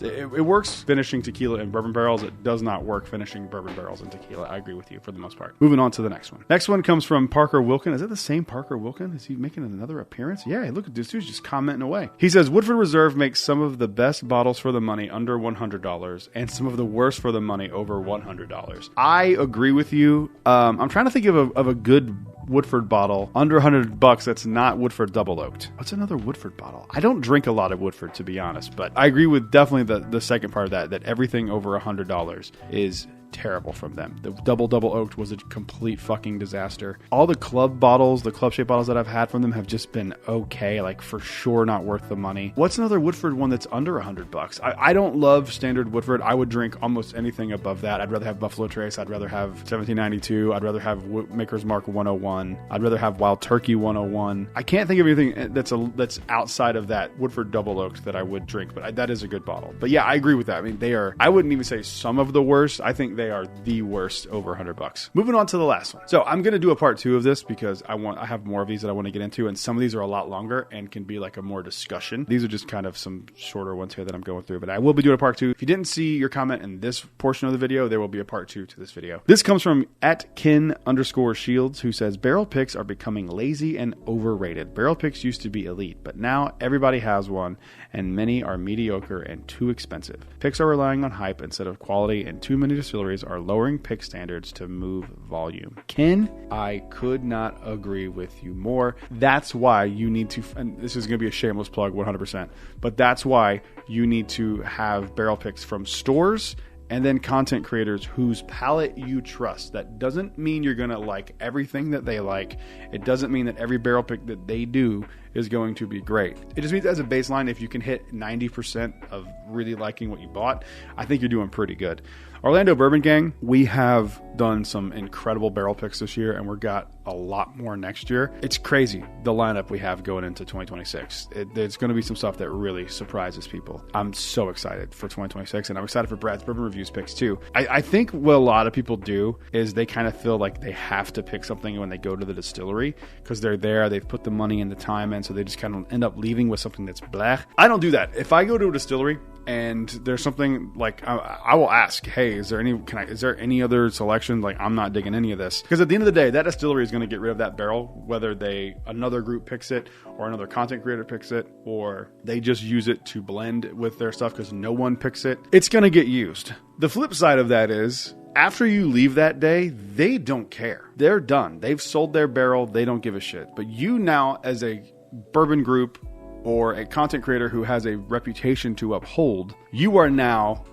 It works finishing tequila in bourbon barrels. It does not work finishing bourbon barrels in tequila. I agree with you for the most part. Moving on to the next one. Next one comes from Parker Wilkin. Is that the same Parker Wilkin? Is he making another appearance? Yeah, look at this dude's just commenting away. He says, Woodford Reserve makes some of the best bottles for the money under $100 and some of the worst for the money over $100. I agree with you. I'm trying to think of a good Woodford bottle under $100 that's not Woodford double oaked. What's another Woodford bottle? I don't drink a lot of Woodford, to be honest, but I agree with definitely the second part of that everything over $100 is terrible from them. The double oaked was a complete fucking disaster. All the club bottles, the club shaped bottles that I've had from them have just been okay, like for sure not worth the money. What's another Woodford one that's under $100? I don't love standard Woodford. I would drink almost anything above that. I'd rather have Buffalo Trace. I'd rather have 1792. I'd rather have Maker's Mark 101. I'd rather have Wild Turkey 101. I can't think of anything that's outside of that Woodford double oaked that I would drink, but that is a good bottle. But yeah, I agree with that. I mean, they are, I wouldn't even say some of the worst. I think they are the worst over $100. Moving on to the last one. So I'm going to do a part 2 of this because I have more of these that I want to get into, and some of these are a lot longer and can be like a more discussion. These are just kind of some shorter ones here that I'm going through, but I will be doing a part 2. If you didn't see your comment in this portion of the video, there will be a part 2 to this video. This comes from @kin_shields, who says, barrel picks are becoming lazy and overrated. Barrel picks used to be elite, but now everybody has one, and many are mediocre and too expensive. Picks are relying on hype instead of quality, and too many distilleries are lowering pick standards to move volume. Ken, I could not agree with you more. That's why you need to, and this is going to be a shameless plug 100%, but that's why you need to have barrel picks from stores and then content creators whose palate you trust. That doesn't mean you're going to like everything that they like. It doesn't mean that every barrel pick that they do is going to be great. It just means as a baseline, if you can hit 90% of really liking what you bought, I think you're doing pretty good. Orlando Bourbon Gang, we have done some incredible barrel picks this year, and we've got a lot more next year. It's crazy, the lineup we have going into 2026. There's going to be some stuff that really surprises people. I'm so excited for 2026, and I'm excited for Brad's Bourbon Reviews picks too. I think what a lot of people do is they kind of feel like they have to pick something when they go to the distillery because they're there, they've put the money and the time in, so they just kind of end up leaving with something that's blah. I don't do that. If I go to a distillery and there's something like, I will ask, hey, is there any other selection? Like, I'm not digging any of this. Because at the end of the day, that distillery is going to get rid of that barrel, whether another group picks it or another content creator picks it, or they just use it to blend with their stuff because no one picks it. It's going to get used. The flip side of that is, after you leave that day, they don't care. They're done. They've sold their barrel. They don't give a shit. But you now, as a bourbon group or a content creator who has a reputation to uphold, you are now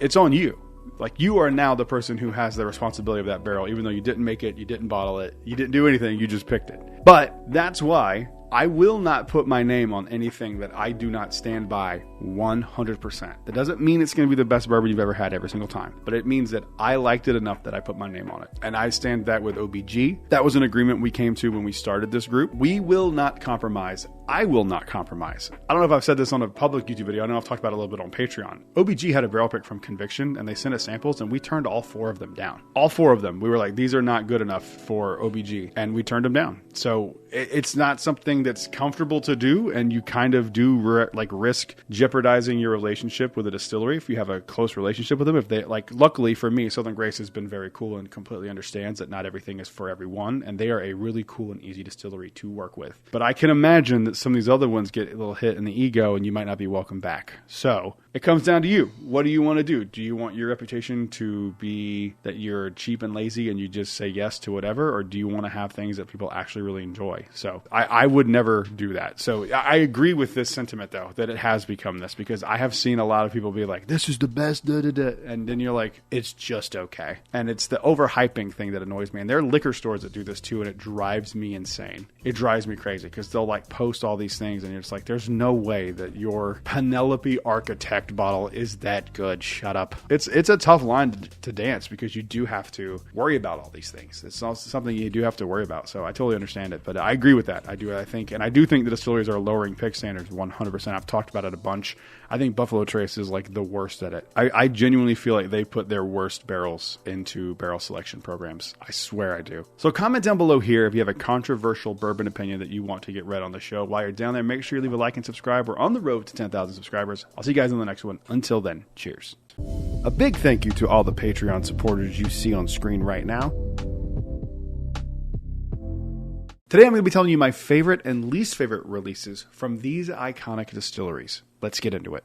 it's on you. Like, you are now the person who has the responsibility of that barrel, even though you didn't make it, you didn't bottle it, you didn't do anything, you just picked it. But that's why I will not put my name on anything that I do not stand by 100%. That doesn't mean it's going to be the best bourbon you've ever had every single time, but it means that I liked it enough that I put my name on it. And I stand that with OBG. That was an agreement we came to when we started this group. We will not compromise. I will not compromise. I don't know if I've said this on a public YouTube video. I know I've talked about it a little bit on Patreon. OBG had a barrel pick from Conviction, and they sent us samples, and we turned all 4 of them down. All 4 of them. We were like, these are not good enough for OBG, and we turned them down. So it's not something that's comfortable to do, and you kind of do risk jeopardizing your relationship with a distillery if you have a close relationship with them. If they luckily for me, Southern Grace has been very cool and completely understands that not everything is for everyone, and they are a really cool and easy distillery to work with. But I can imagine that some of these other ones get a little hit in the ego, and you might not be welcome back. So it comes down to you. What do you want to do? Do you want your reputation to be that you're cheap and lazy and you just say yes to whatever, or do you want to have things that people actually really enjoy? So I would never do that. So I agree with this sentiment, though, that it has become this, because I have seen a lot of people be like, this is the best, and then you're like, it's just okay. And it's the overhyping thing that annoys me. And there are liquor stores that do this too, and it drives me insane. It drives me crazy because they'll post all these things, and you're just like, there's no way that your Penelope Architect bottle is that good. Shut up. It's a tough line to dance because you do have to worry about all these things. It's also something you do have to worry about. So I totally understand it, but I agree with that. I think the distilleries are lowering pick standards 100%. I've talked about it a bunch. I think Buffalo Trace is the worst at it. I genuinely feel like they put their worst barrels into barrel selection programs. I swear I do. So comment down below here if you have a controversial bourbon opinion that you want to get read on the show. While you're down there, make sure you leave a like and subscribe. We're on the road to 10,000 subscribers. I'll see you guys in the next one. Until then, cheers. A big thank you to all the Patreon supporters you see on screen right now. Today I'm going to be telling you my favorite and least favorite releases from these iconic distilleries. Let's get into it.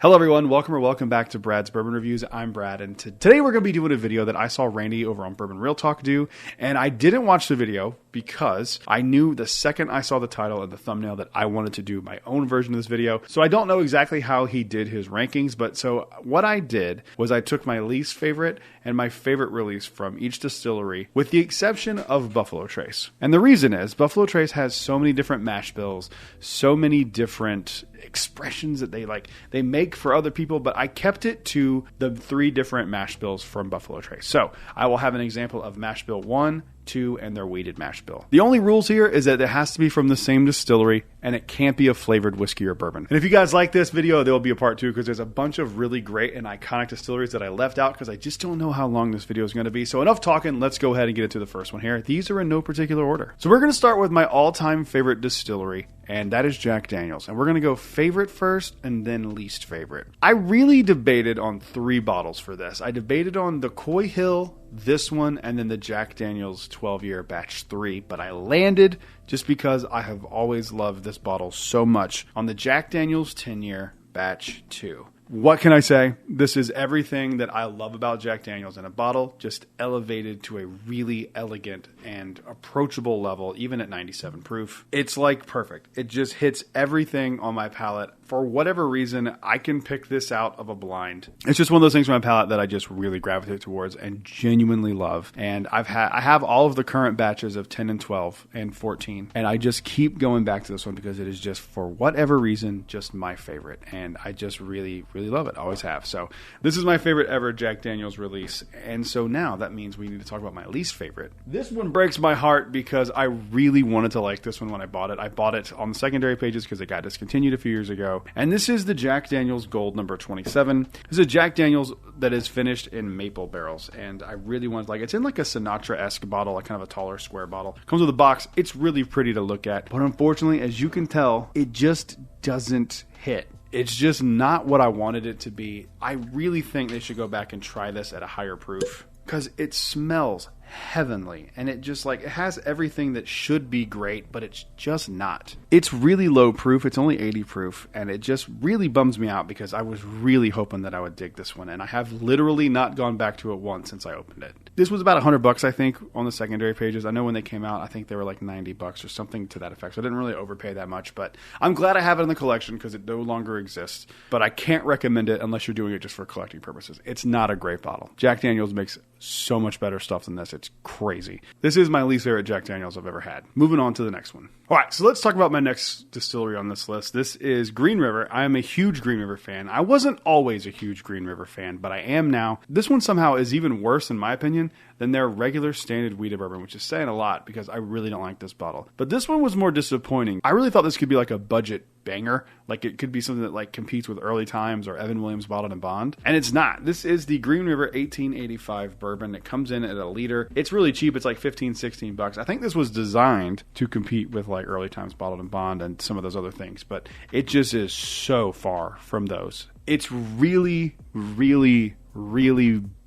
Hello everyone, welcome back to Brad's Bourbon Reviews. I'm Brad, and today we're going to be doing a video that I saw Randy over on Bourbon Real Talk do, and I didn't watch the video because I knew the second I saw the title and the thumbnail that I wanted to do my own version of this video. So I don't know exactly how he did his rankings, but so what I did was I took my least favorite and my favorite release from each distillery, with the exception of Buffalo Trace. And the reason is Buffalo Trace has so many different mash bills, so many different expressions that they make for other people, but I kept it to the 3 different mash bills from Buffalo Trace. So I will have an example of mash bill 1, 2, and their wheated mash bill. The only rules here is that it has to be from the same distillery and it can't be a flavored whiskey or bourbon. And if you guys like this video, there will be a part 2 because there's a bunch of really great and iconic distilleries that I left out because I just don't know how long this video is going to be. So enough talking, let's go ahead and get into the first one here. These are in no particular order. So we're going to start with my all-time favorite distillery, and that is Jack Daniel's. And we're going to go favorite first and then least favorite. I really debated on 3 bottles for this. I debated on the Coy Hill, this one, and then the Jack Daniel's 12-year batch 3, but I landed just because I have always loved this bottle so much on the Jack Daniel's 10-year batch 2. What can I say? This is everything that I love about Jack Daniel's in a bottle, just elevated to a really elegant and approachable level, even at 97 proof. It's like perfect. It just hits everything on my palate. For whatever reason, I can pick this out of a blind. It's just one of those things from my palate that I just really gravitate towards and genuinely love. And I have all of the current batches of 10 and 12 and 14, and I just keep going back to this one because it is just, for whatever reason, just my favorite. And I just really love it. Always have. So this is my favorite ever Jack Daniel's release. And so now that means we need to talk about my least favorite. This one breaks my heart because I really wanted to like this one when I bought it. I bought it on the secondary pages because it got discontinued a few years ago. And this is the Jack Daniel's Gold number 27. This is a Jack Daniel's that is finished in maple barrels. And I really want, it's in like a Sinatra-esque bottle, like kind of a taller square bottle. Comes with a box. It's really pretty to look at. But unfortunately, as you can tell, it just doesn't hit. It's just not what I wanted it to be. I really think they should go back and try this at a higher proof because it smells heavenly, and it just it has everything that should be great, but it's just not. It's really low proof. It's only 80 proof, and it just really bums me out because I was really hoping that I would dig this one, and I have literally not gone back to it once since I opened it. This was about $100, I think, on the secondary pages. I know when they came out, I think they were like $90 or something to that effect, so I didn't really overpay that much, but I'm glad I have it in the collection because it no longer exists, but I can't recommend it unless you're doing it just for collecting purposes. It's not a great bottle. Jack Daniel's makes so much better stuff than this. It's crazy. This is my least favorite Jack Daniel's I've ever had. Moving on to the next one. All right, so let's talk about my next distillery on this list. This is Green River. I am a huge Green River fan. I wasn't always a huge Green River fan, but I am now. This one somehow is even worse, in my opinion, than their regular standard wheated bourbon, which is saying a lot because I really don't like this bottle. But this one was more disappointing. I really thought this could be like a budget banger. Like it could be something that competes with Early Times or Evan Williams Bottled and Bond. And it's not. This is the Green River 1885 bourbon. It comes in at a liter. It's really cheap. It's like $15-16. I think this was designed to compete with Early Times Bottled and Bond and some of those other things, but it just is so far from those. It's really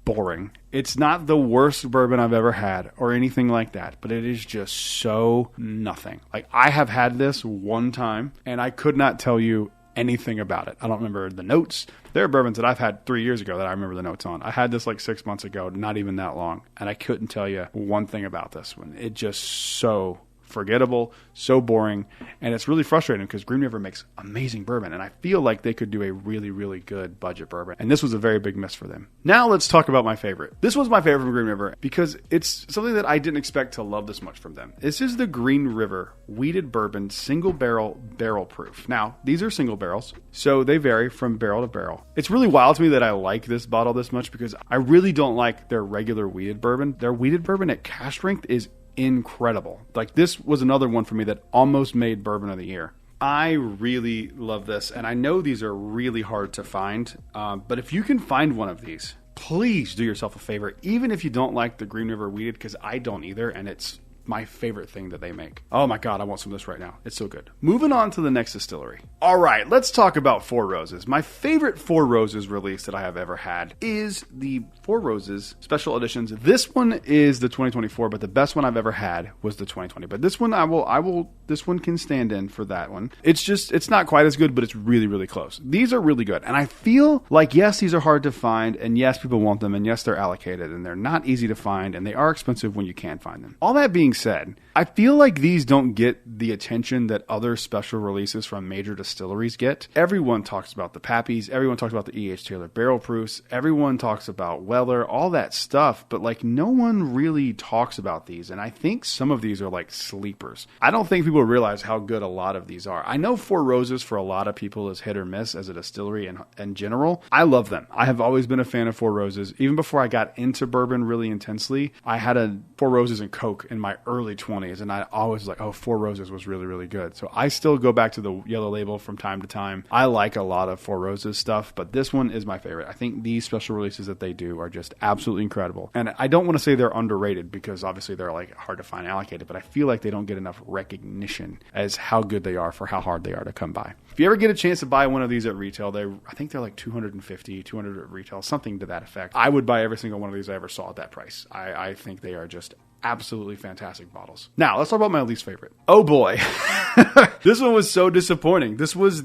boring. It's not the worst bourbon I've ever had or anything like that, but it is just so nothing. I have had this one time and I could not tell you anything about it. I don't remember the notes. There are bourbons that I've had 3 years ago that I remember the notes on. I had this 6 months ago, not even that long, and I couldn't tell you one thing about this one. It just so forgettable, so boring, and it's really frustrating because Green River makes amazing bourbon, and I feel like they could do a really good budget bourbon, and this was a very big miss for them. Now let's talk about my favorite. This was my favorite from Green River because it's something that I didn't expect to love this much from them. This is the Green River Wheated Bourbon Single Barrel Proof. Now, these are single barrels, so they vary from barrel to barrel. It's really wild to me that I like this bottle this much because I really don't like their regular wheated bourbon. Their wheated bourbon at cask strength is incredible. This was another one for me that almost made bourbon of the year. I really love this, and I know these are really hard to find, but if you can find one of these, please do yourself a favor, even if you don't like the Green River Wheated, because I don't either, and it's my favorite thing that they make. Oh my God, I want some of this right now. It's so good. Moving on to the next distillery. All right, let's talk about Four Roses. My favorite Four Roses release that I have ever had is the Four Roses Special Editions. This one is the 2024, but the best one I've ever had was the 2020. But this one, this one can stand in for that one. It's not quite as good, but it's really, really close. These are really good. And I feel like, yes, these are hard to find, and yes, people want them, and yes, they're allocated, and they're not easy to find, and they are expensive when you can find them. All that being said, I feel like these don't get the attention that other special releases from major distilleries get. Everyone talks about the Pappies. Everyone talks about the E.H. Taylor Barrel Proofs. Everyone talks about Weller, all that stuff, but like no one really talks about these. And I think some of these are like sleepers. I don't think people realize how good a lot of these are. I know Four Roses for a lot of people is hit or miss as a distillery in general. I love them. I have always been a fan of Four Roses. Even before I got into bourbon really intensely, I had a Four Roses and Coke in my early 20s. And I always was like, oh, Four Roses was really, really good. So I still go back to the Yellow Label from time to time. I like a lot of Four Roses stuff, but this one is my favorite. I think these special releases that they do are just absolutely incredible. And I don't want to say they're underrated because obviously they're like hard to find allocated, but I feel like they don't get enough recognition as how good they are for how hard they are to come by. If you ever get a chance to buy one of these at retail, I think they're like $250, $200 at retail, something to that effect. I would buy every single one of these I ever saw at that price. I think they are just absolutely fantastic bottles. Now, let's talk about my least favorite. Oh boy. This one was so disappointing. This was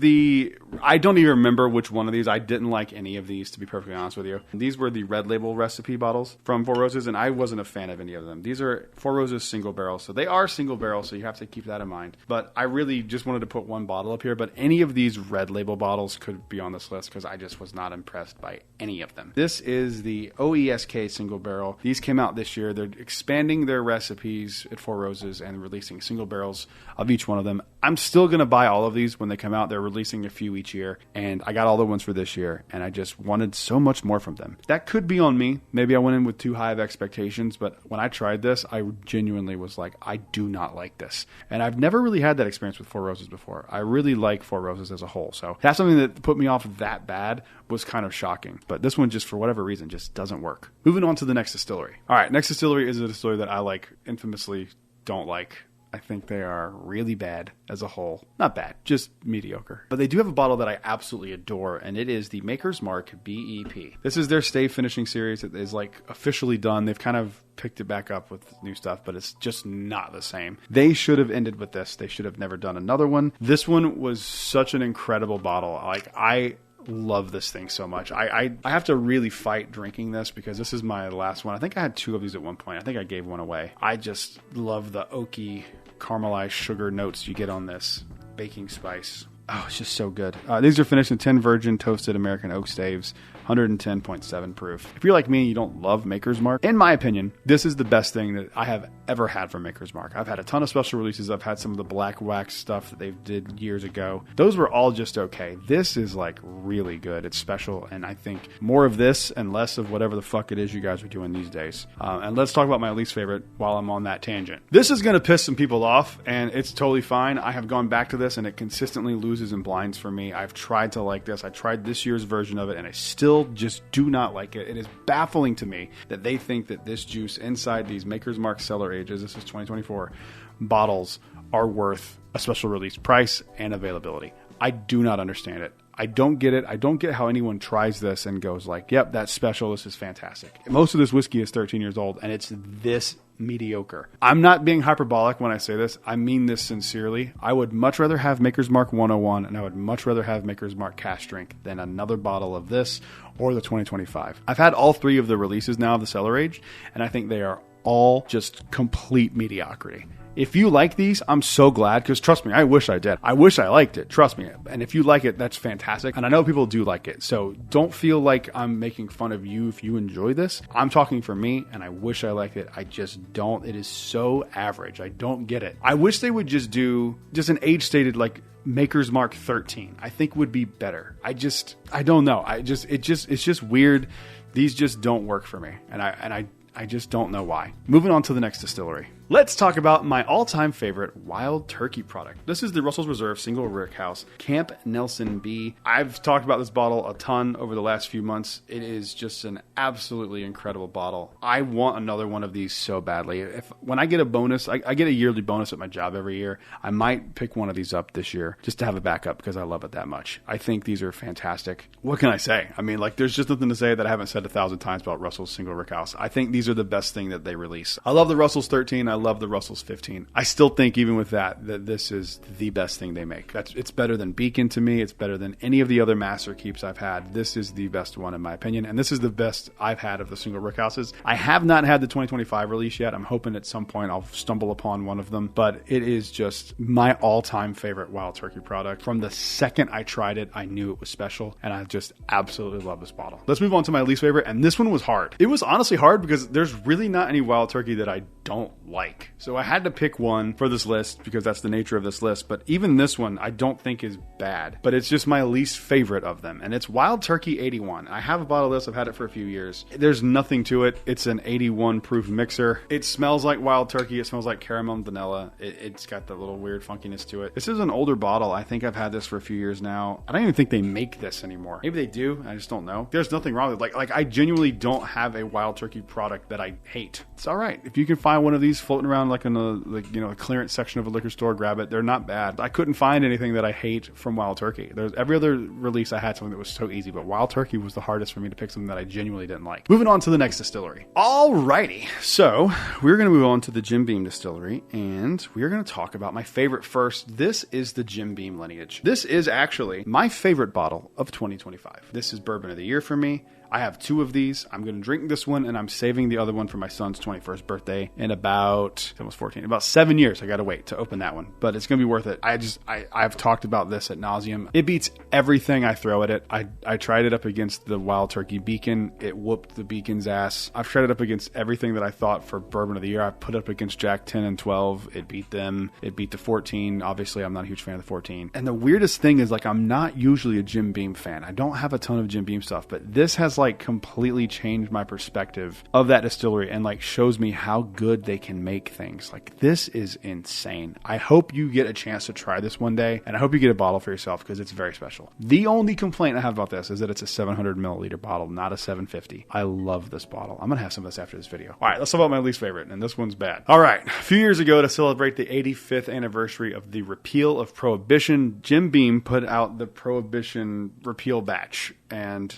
I don't even remember which one of these. I didn't like any of these, to be perfectly honest with you. These were the Red Label recipe bottles from Four Roses, and I wasn't a fan of any of them. These are Four Roses single barrel, so they are single barrel, so you have to keep that in mind. But I really just wanted to put one bottle up here, but any of these Red Label bottles could be on this list because I just was not impressed by any of them. This is the OESK single barrel. These came out this year. They're expanding their recipes at Four Roses and releasing single barrels of each one of them. I'm still going to buy all of these when they come out. They're releasing a few each year, and I got all the ones for this year, and I just wanted so much more from them. That could be on me. Maybe I went in with too high of expectations, but when I tried this, I genuinely was like, I do not like this. And I've never really had that experience with Four Roses before. I really like Four Roses as a whole, so that's something that put me off that bad was kind of shocking. But this one, just for whatever reason, just doesn't work. Moving on to the next distillery. All right, next distillery is a distillery that I infamously don't like. I think they are really bad as a whole. Not bad, just mediocre. But they do have a bottle that I absolutely adore, and it is the Maker's Mark BEP. This is their Stay Finishing series. It is officially done. They've kind of picked it back up with new stuff, but it's just not the same. They should have ended with this. They should have never done another one. This one was such an incredible bottle. I love this thing so much. I have to really fight drinking this because this is my last one. I think I had two of these at one point. I think I gave one away. I just love the oaky caramelized sugar notes you get on this. Baking spice. Oh, it's just so good. These are finished in 10 virgin toasted American oak staves, 110.7 proof. If you're like me and you don't love Maker's Mark, in my opinion, this is the best thing that I have ever had from Maker's Mark. I've had a ton of special releases. I've had some of the black wax stuff that they did years ago. Those were all just okay. This is really good. It's special, and I think more of this and less of whatever the fuck it is you guys are doing these days. And let's talk about my least favorite while I'm on that tangent. This is going to piss some people off, and it's totally fine. I have gone back to this, and it consistently loses and blinds for me. I've tried to like this. I tried this year's version of it, and I still just do not like it. It is baffling to me that they think that this juice inside these Maker's Mark cellar ages, this is 2024, bottles are worth a special release price and availability. I do not understand it. I don't get it. I don't get how anyone tries this and goes yep, that's special. This is fantastic. Most of this whiskey is 13 years old, and it's this mediocre. I'm not being hyperbolic when I say this. I mean this sincerely. I would much rather have Maker's Mark 101, and I would much rather have Maker's Mark Cash Drink than another bottle of this or the 2025. I've had all three of the releases now of the cellar age, and I think they are all just complete mediocrity. If you like these, I'm so glad, because trust me, I wish I did. I wish I liked it. Trust me. And if you like it, that's fantastic. And I know people do like it. So don't feel like I'm making fun of you if you enjoy this. I'm talking for me, and I wish I liked it. I just don't. It is so average. I don't get it. I wish they would just do an age stated Maker's Mark 13. I think would be better. I don't know. It's just weird. These just don't work for me. And I just don't know why. Moving on to the next distillery. Let's talk about my all-time favorite Wild Turkey product. This is the Russell's Reserve Single Rickhouse Camp Nelson B. I've talked about this bottle a ton over the last few months. It is just an absolutely incredible bottle. I want another one of these so badly. When I get a bonus, I get a yearly bonus at my job every year. I might pick one of these up this year just to have a backup because I love it that much. I think these are fantastic. What can I say? I mean, like, there's just nothing to say that I haven't said 1,000 times about Russell's Single Rickhouse. I think these are the best thing that they release. I love the Russell's 13. I love the Russell's 15. I still think, even with that this is the best thing they make. It's better than Beacon to me. It's better than any of the other Master Keeps I've had. This is the best one in my opinion, and this is the best I've had of the Single Rickhouses. I have not had the 2025 release yet. I'm hoping at some point I'll stumble upon one of them, but it is just my all-time favorite Wild Turkey product. From the second I tried it, I knew it was special, and I just absolutely love this bottle. Let's move on to my least favorite, and this one was hard. It was honestly hard because there's really not any Wild Turkey that I don't like. So I had to pick one for this list because that's the nature of this list, but even this one I don't think is bad, but it's just my least favorite of them, and it's Wild Turkey 81. I have a bottle of this. I've had it for a few years. There's nothing to it. It's an 81 proof mixer. It smells like Wild Turkey. It smells like caramel and vanilla. It's got that little weird funkiness to it. This is an older bottle. I think I've had this for a few years now. I don't even think they make this anymore. Maybe they do. I just don't know. There's nothing wrong with it. Like I genuinely don't have a Wild Turkey product that I hate. It's all right. If you can find one of these floating around like in a clearance section of a liquor store, grab it. They're not bad. I couldn't find anything that I hate from Wild Turkey. There's every other release I had something that was so easy, but Wild Turkey was the hardest for me to pick something that I genuinely didn't like. Moving on to the next distillery. Alrighty. So we're going to move on to the Jim Beam distillery, and we're going to talk about my favorite first. This is the Jim Beam lineage. This is actually my favorite bottle of 2025. This is Bourbon of the Year for me. I have two of these. I'm going to drink this one, and I'm saving the other one for my son's 21st birthday in about 7 years. I got to wait to open that one, but it's going to be worth it. I've talked about this ad nauseum. It beats everything I throw at it. I tried it up against the Wild Turkey Beacon. It whooped the Beacon's ass. I've tried it up against everything that I thought for Bourbon of the Year. I put it up against Jack 10 and 12. It beat them. It beat the 14. Obviously, I'm not a huge fan of the 14. And the weirdest thing is, like, I'm not usually a Jim Beam fan. I don't have a ton of Jim Beam stuff, but this has like completely changed my perspective of that distillery and like shows me how good they can make things. Like, this is insane. I hope you get a chance to try this one day, and I hope you get a bottle for yourself because it's very special. The only complaint I have about this is that it's a 700 milliliter bottle, not a 750. I love this bottle. I'm gonna have some of this after this video. All right, let's talk about my least favorite, and this one's bad. All right, a few years ago, to celebrate the 85th anniversary of the repeal of Prohibition, Jim Beam put out the Prohibition repeal batch, and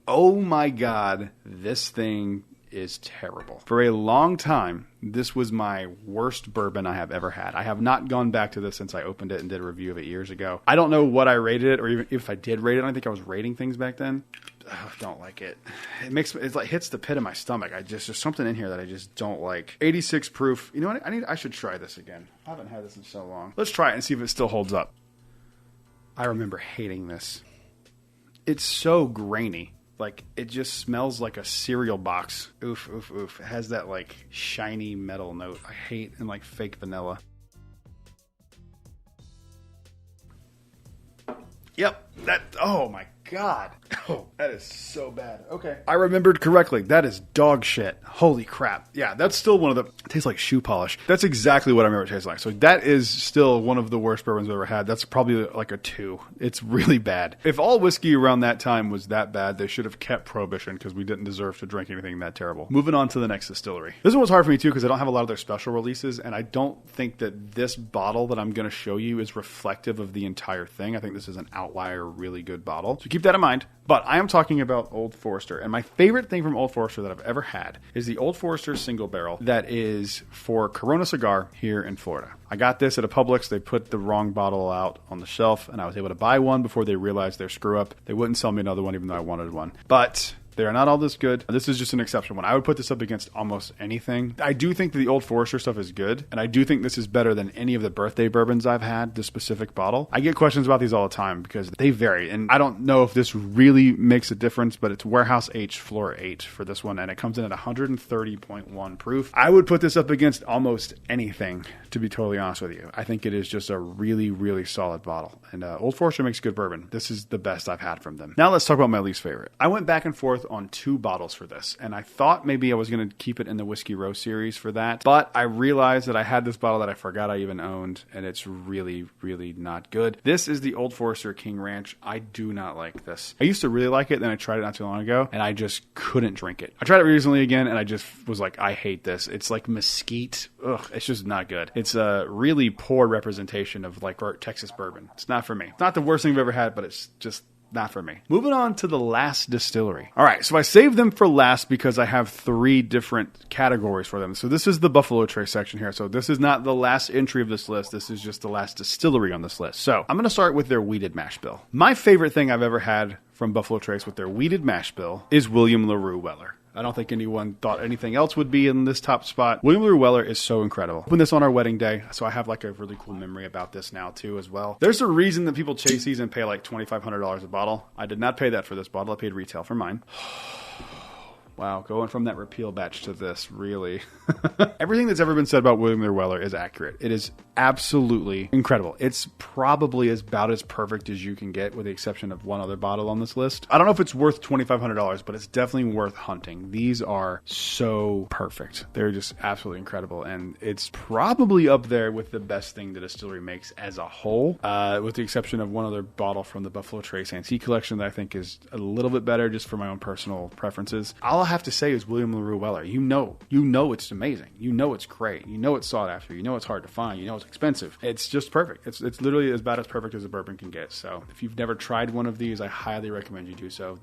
oh my God, this thing is terrible. For a long time, this was my worst bourbon I have ever had. I have not gone back to this since I opened it and did a review of it years ago. I don't know what I rated it, or even if I did rate it. I don't think I was rating things back then. I don't like it. It's like hits the pit of my stomach. There's something in here that I just don't like. 86 proof. You know what? I should try this again. I haven't had this in so long. Let's try it and see if it still holds up. I remember hating this. It's so grainy. Like, it just smells like a cereal box. Oof, oof, oof. It has that, like, shiny metal note I hate, and, like, fake vanilla. Yep. Oh my God. Oh, that is so bad. Okay. I remembered correctly. That is dog shit. Holy crap. Yeah, that's still one of the... It tastes like shoe polish. That's exactly what I remember it tastes like. So that is still one of the worst bourbons I've ever had. That's probably like a 2. It's really bad. If all whiskey around that time was that bad, they should have kept Prohibition because we didn't deserve to drink anything that terrible. Moving on to the next distillery. This one was hard for me too because I don't have a lot of their special releases, and I don't think that this bottle that I'm going to show you is reflective of the entire thing. I think this is an outlier, really good bottle. So keep that in mind. But I am talking about Old Forester, and my favorite thing from Old Forester that I've ever had is the Old Forester single barrel that is for Corona Cigar here in Florida. I got this at a Publix. They put the wrong bottle out on the shelf, and I was able to buy one before they realized their screw up. They wouldn't sell me another one even though I wanted one. But they are not all this good. This is just an exception one. I would put this up against almost anything. I do think that the Old Forester stuff is good, and I do think this is better than any of the birthday bourbons I've had, this specific bottle. I get questions about these all the time because they vary, and I don't know if this really makes a difference, but it's Warehouse H Floor 8 for this one, and it comes in at 130.1 proof. I would put this up against almost anything, to be totally honest with you. I think it is just a really, really solid bottle, and Old Forester makes good bourbon. This is the best I've had from them. Now let's talk about my least favorite. I went back and forth on 2 bottles for this. And I thought maybe I was going to keep it in the Whiskey Row series for that. But I realized that I had this bottle that I forgot I even owned. And it's really, really not good. This is the Old Forester King Ranch. I do not like this. I used to really like it. Then I tried it not too long ago. And I just couldn't drink it. I tried it recently again. And I just was like, I hate this. It's like mesquite. Ugh, it's just not good. It's a really poor representation of like Texas bourbon. It's not for me. It's not the worst thing I've ever had, but it's just not for me. Moving on to the last distillery. All right, so I saved them for last because I have 3 different categories for them. So this is the Buffalo Trace section here. So this is not the last entry of this list. This is just the last distillery on this list. So I'm going to start with their wheated mash bill. My favorite thing I've ever had from Buffalo Trace with their wheated mash bill is William LaRue Weller. I don't think anyone thought anything else would be in this top spot. William LaRue Weller is so incredible. Opened this on our wedding day, so I have like a really cool memory about this now too as well. There's a reason that people chase these and pay like $2,500 a bottle. I did not pay that for this bottle. I paid retail for mine. Wow, going from that repeal batch to this, really. Everything that's ever been said about William LaRue Weller is accurate. It is absolutely incredible. It's probably about as perfect as you can get, with the exception of one other bottle on this list. I don't know if it's worth $2,500, but it's definitely worth hunting. These are so perfect. They're just absolutely incredible, and it's probably up there with the best thing the distillery makes as a whole, with the exception of one other bottle from the Buffalo Trace Antique Collection that I think is a little bit better just for my own personal preferences. All I have to say is William LaRue Weller. You know it's amazing. You know it's great. You know it's sought after. You know it's hard to find. You know it's expensive. It's just perfect. It's literally about as perfect as a bourbon can get. So if you've never tried one of these, I highly recommend you do so.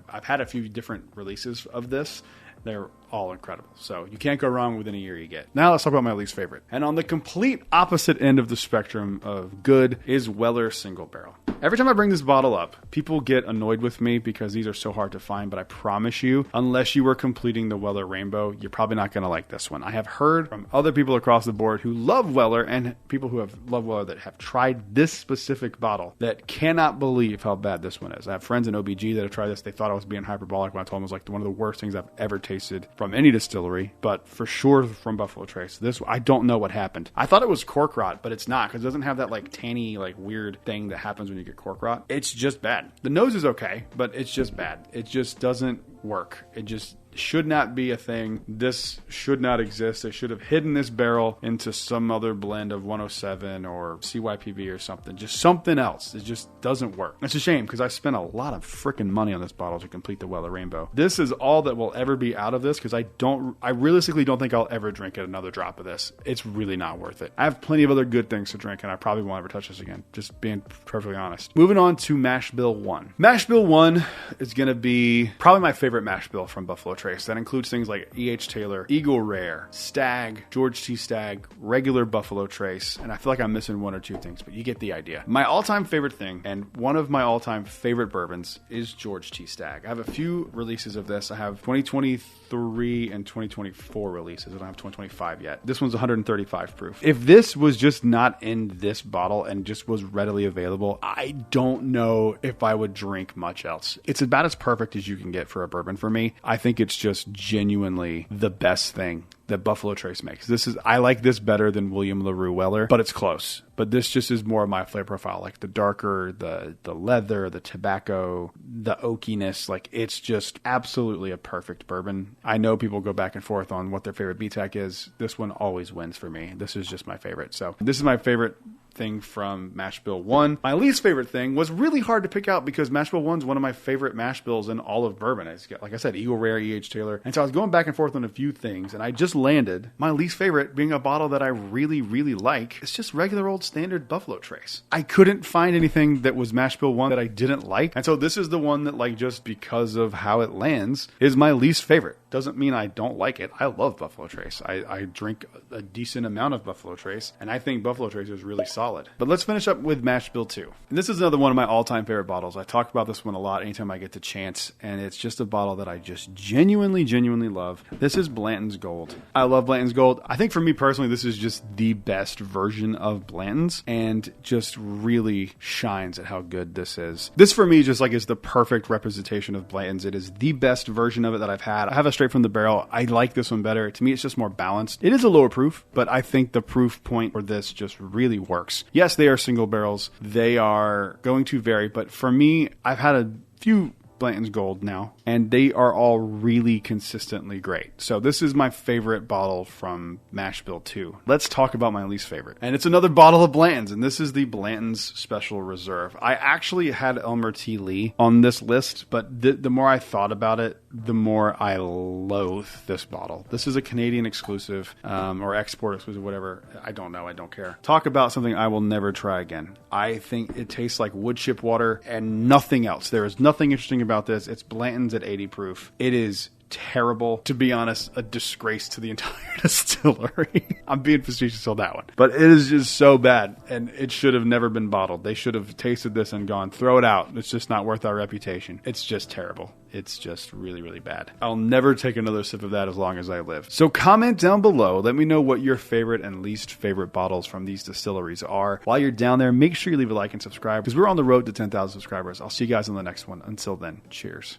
I've had a few different releases of this. They're all incredible. So you can't go wrong with any year you get. Now let's talk about my least favorite. And on the complete opposite end of the spectrum of good is Weller Single Barrel. Every time I bring this bottle up, people get annoyed with me because these are so hard to find, but I promise you, unless you were completing the Weller Rainbow, you're probably not going to like this one. I have heard from other people across the board who love Weller and people who have loved Weller that have tried this specific bottle that cannot believe how bad this one is. I have friends in OBG that have tried this. They thought I was being hyperbolic when I told them it was like one of the worst things I've ever tasted from any distillery, but for sure from Buffalo Trace. This, I don't know what happened. I thought it was cork rot, but it's not, because it doesn't have that like tanny, like weird thing that happens when you get cork rot. It's just bad. The nose is okay, but it's just bad. It just doesn't work. It just should not be a thing. This should not exist. They should have hidden this barrel into some other blend of 107 or CYPV or something. Just something else. It just doesn't work. It's a shame because I spent a lot of freaking money on this bottle to complete the Weller Rainbow. This is all that will ever be out of this because I realistically don't think I'll ever drink another drop of this. It's really not worth it. I have plenty of other good things to drink and I probably won't ever touch this again. Just being perfectly honest. Moving on to Mash Bill 1. Mash Bill 1 is going to be probably my favorite mash bill from Buffalo Trace. That includes things like E.H. Taylor, Eagle Rare, Stag, George T. Stag, regular Buffalo Trace, and I feel like I'm missing one or two things, but you get the idea. My all-time favorite thing, and one of my all-time favorite bourbons, is George T. Stag. I have a few releases of this. I have 2023 and 2024 releases. I don't have 2025 yet. This one's 135 proof. If this was just not in this bottle and just was readily available, I don't know if I would drink much else. It's about as perfect as you can get for a bourbon for me. I think it's just genuinely the best thing that Buffalo Trace makes. I like this better than William LaRue Weller, but it's close. But this just is more of my flavor profile, like the darker, the leather, the tobacco, the oakiness. Like, it's just absolutely a perfect bourbon. I know people go back and forth on what their favorite BTAC is. This one always wins for me. This is just my favorite. So this is my favorite thing from Mash Bill 1. My least favorite thing was really hard to pick out because Mash Bill 1 is one of my favorite mash bills in all of bourbon. It's got, like I said, Eagle Rare, E.H. Taylor. And so I was going back and forth on a few things, and I just landed my least favorite being a bottle that I really, really like. It's just regular old standard Buffalo Trace. I couldn't find anything that was Mash Bill 1 that I didn't like. And so this is the one that, like, just because of how it lands, is my least favorite. Doesn't mean I don't like it. I love Buffalo Trace. I drink a decent amount of Buffalo Trace, and I think Buffalo Trace is really solid. But let's finish up with Mash Bill 2. And this is another one of my all-time favorite bottles. I talk about this one a lot anytime I get the chance, and it's just a bottle that I just genuinely love. This is Blanton's Gold. I love Blanton's Gold. I think for me personally, this is just the best version of Blanton's, and just really shines at how good this is. This for me just like is the perfect representation of Blanton's. It is the best version of it that I've had. I have a straight from the barrel. I like this one better. To me, it's just more balanced. It is a lower proof, but I think the proof point for this just really works. Yes, they are single barrels. They are going to vary, but for me, I've had a few Blanton's Gold now, and they are all really consistently great. So this is my favorite bottle from Mash Bill 2. Let's talk about my least favorite. And it's another bottle of Blanton's, and this is the Blanton's Special Reserve. I actually had Elmer T. Lee on this list, but the more I thought about it, the more I loathe this bottle. This is a Canadian exclusive, or export exclusive, whatever. I don't know. I don't care. Talk about something I will never try again. I think it tastes like wood chip water and nothing else. There is nothing interesting about this. It's Blanton's at 80 proof. It is terrible. To be honest, a disgrace to the entire distillery. I'm being facetious on that one. But it is just so bad, and it should have never been bottled. They should have tasted this and gone, throw it out. It's just not worth our reputation. It's just terrible. It's just really, really bad. I'll never take another sip of that as long as I live. So comment down below. Let me know what your favorite and least favorite bottles from these distilleries are. While you're down there, make sure you leave a like and subscribe because we're on the road to 10,000 subscribers. I'll see you guys on the next one. Until then, cheers.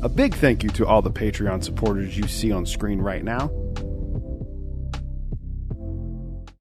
A big thank you to all the Patreon supporters you see on screen right now.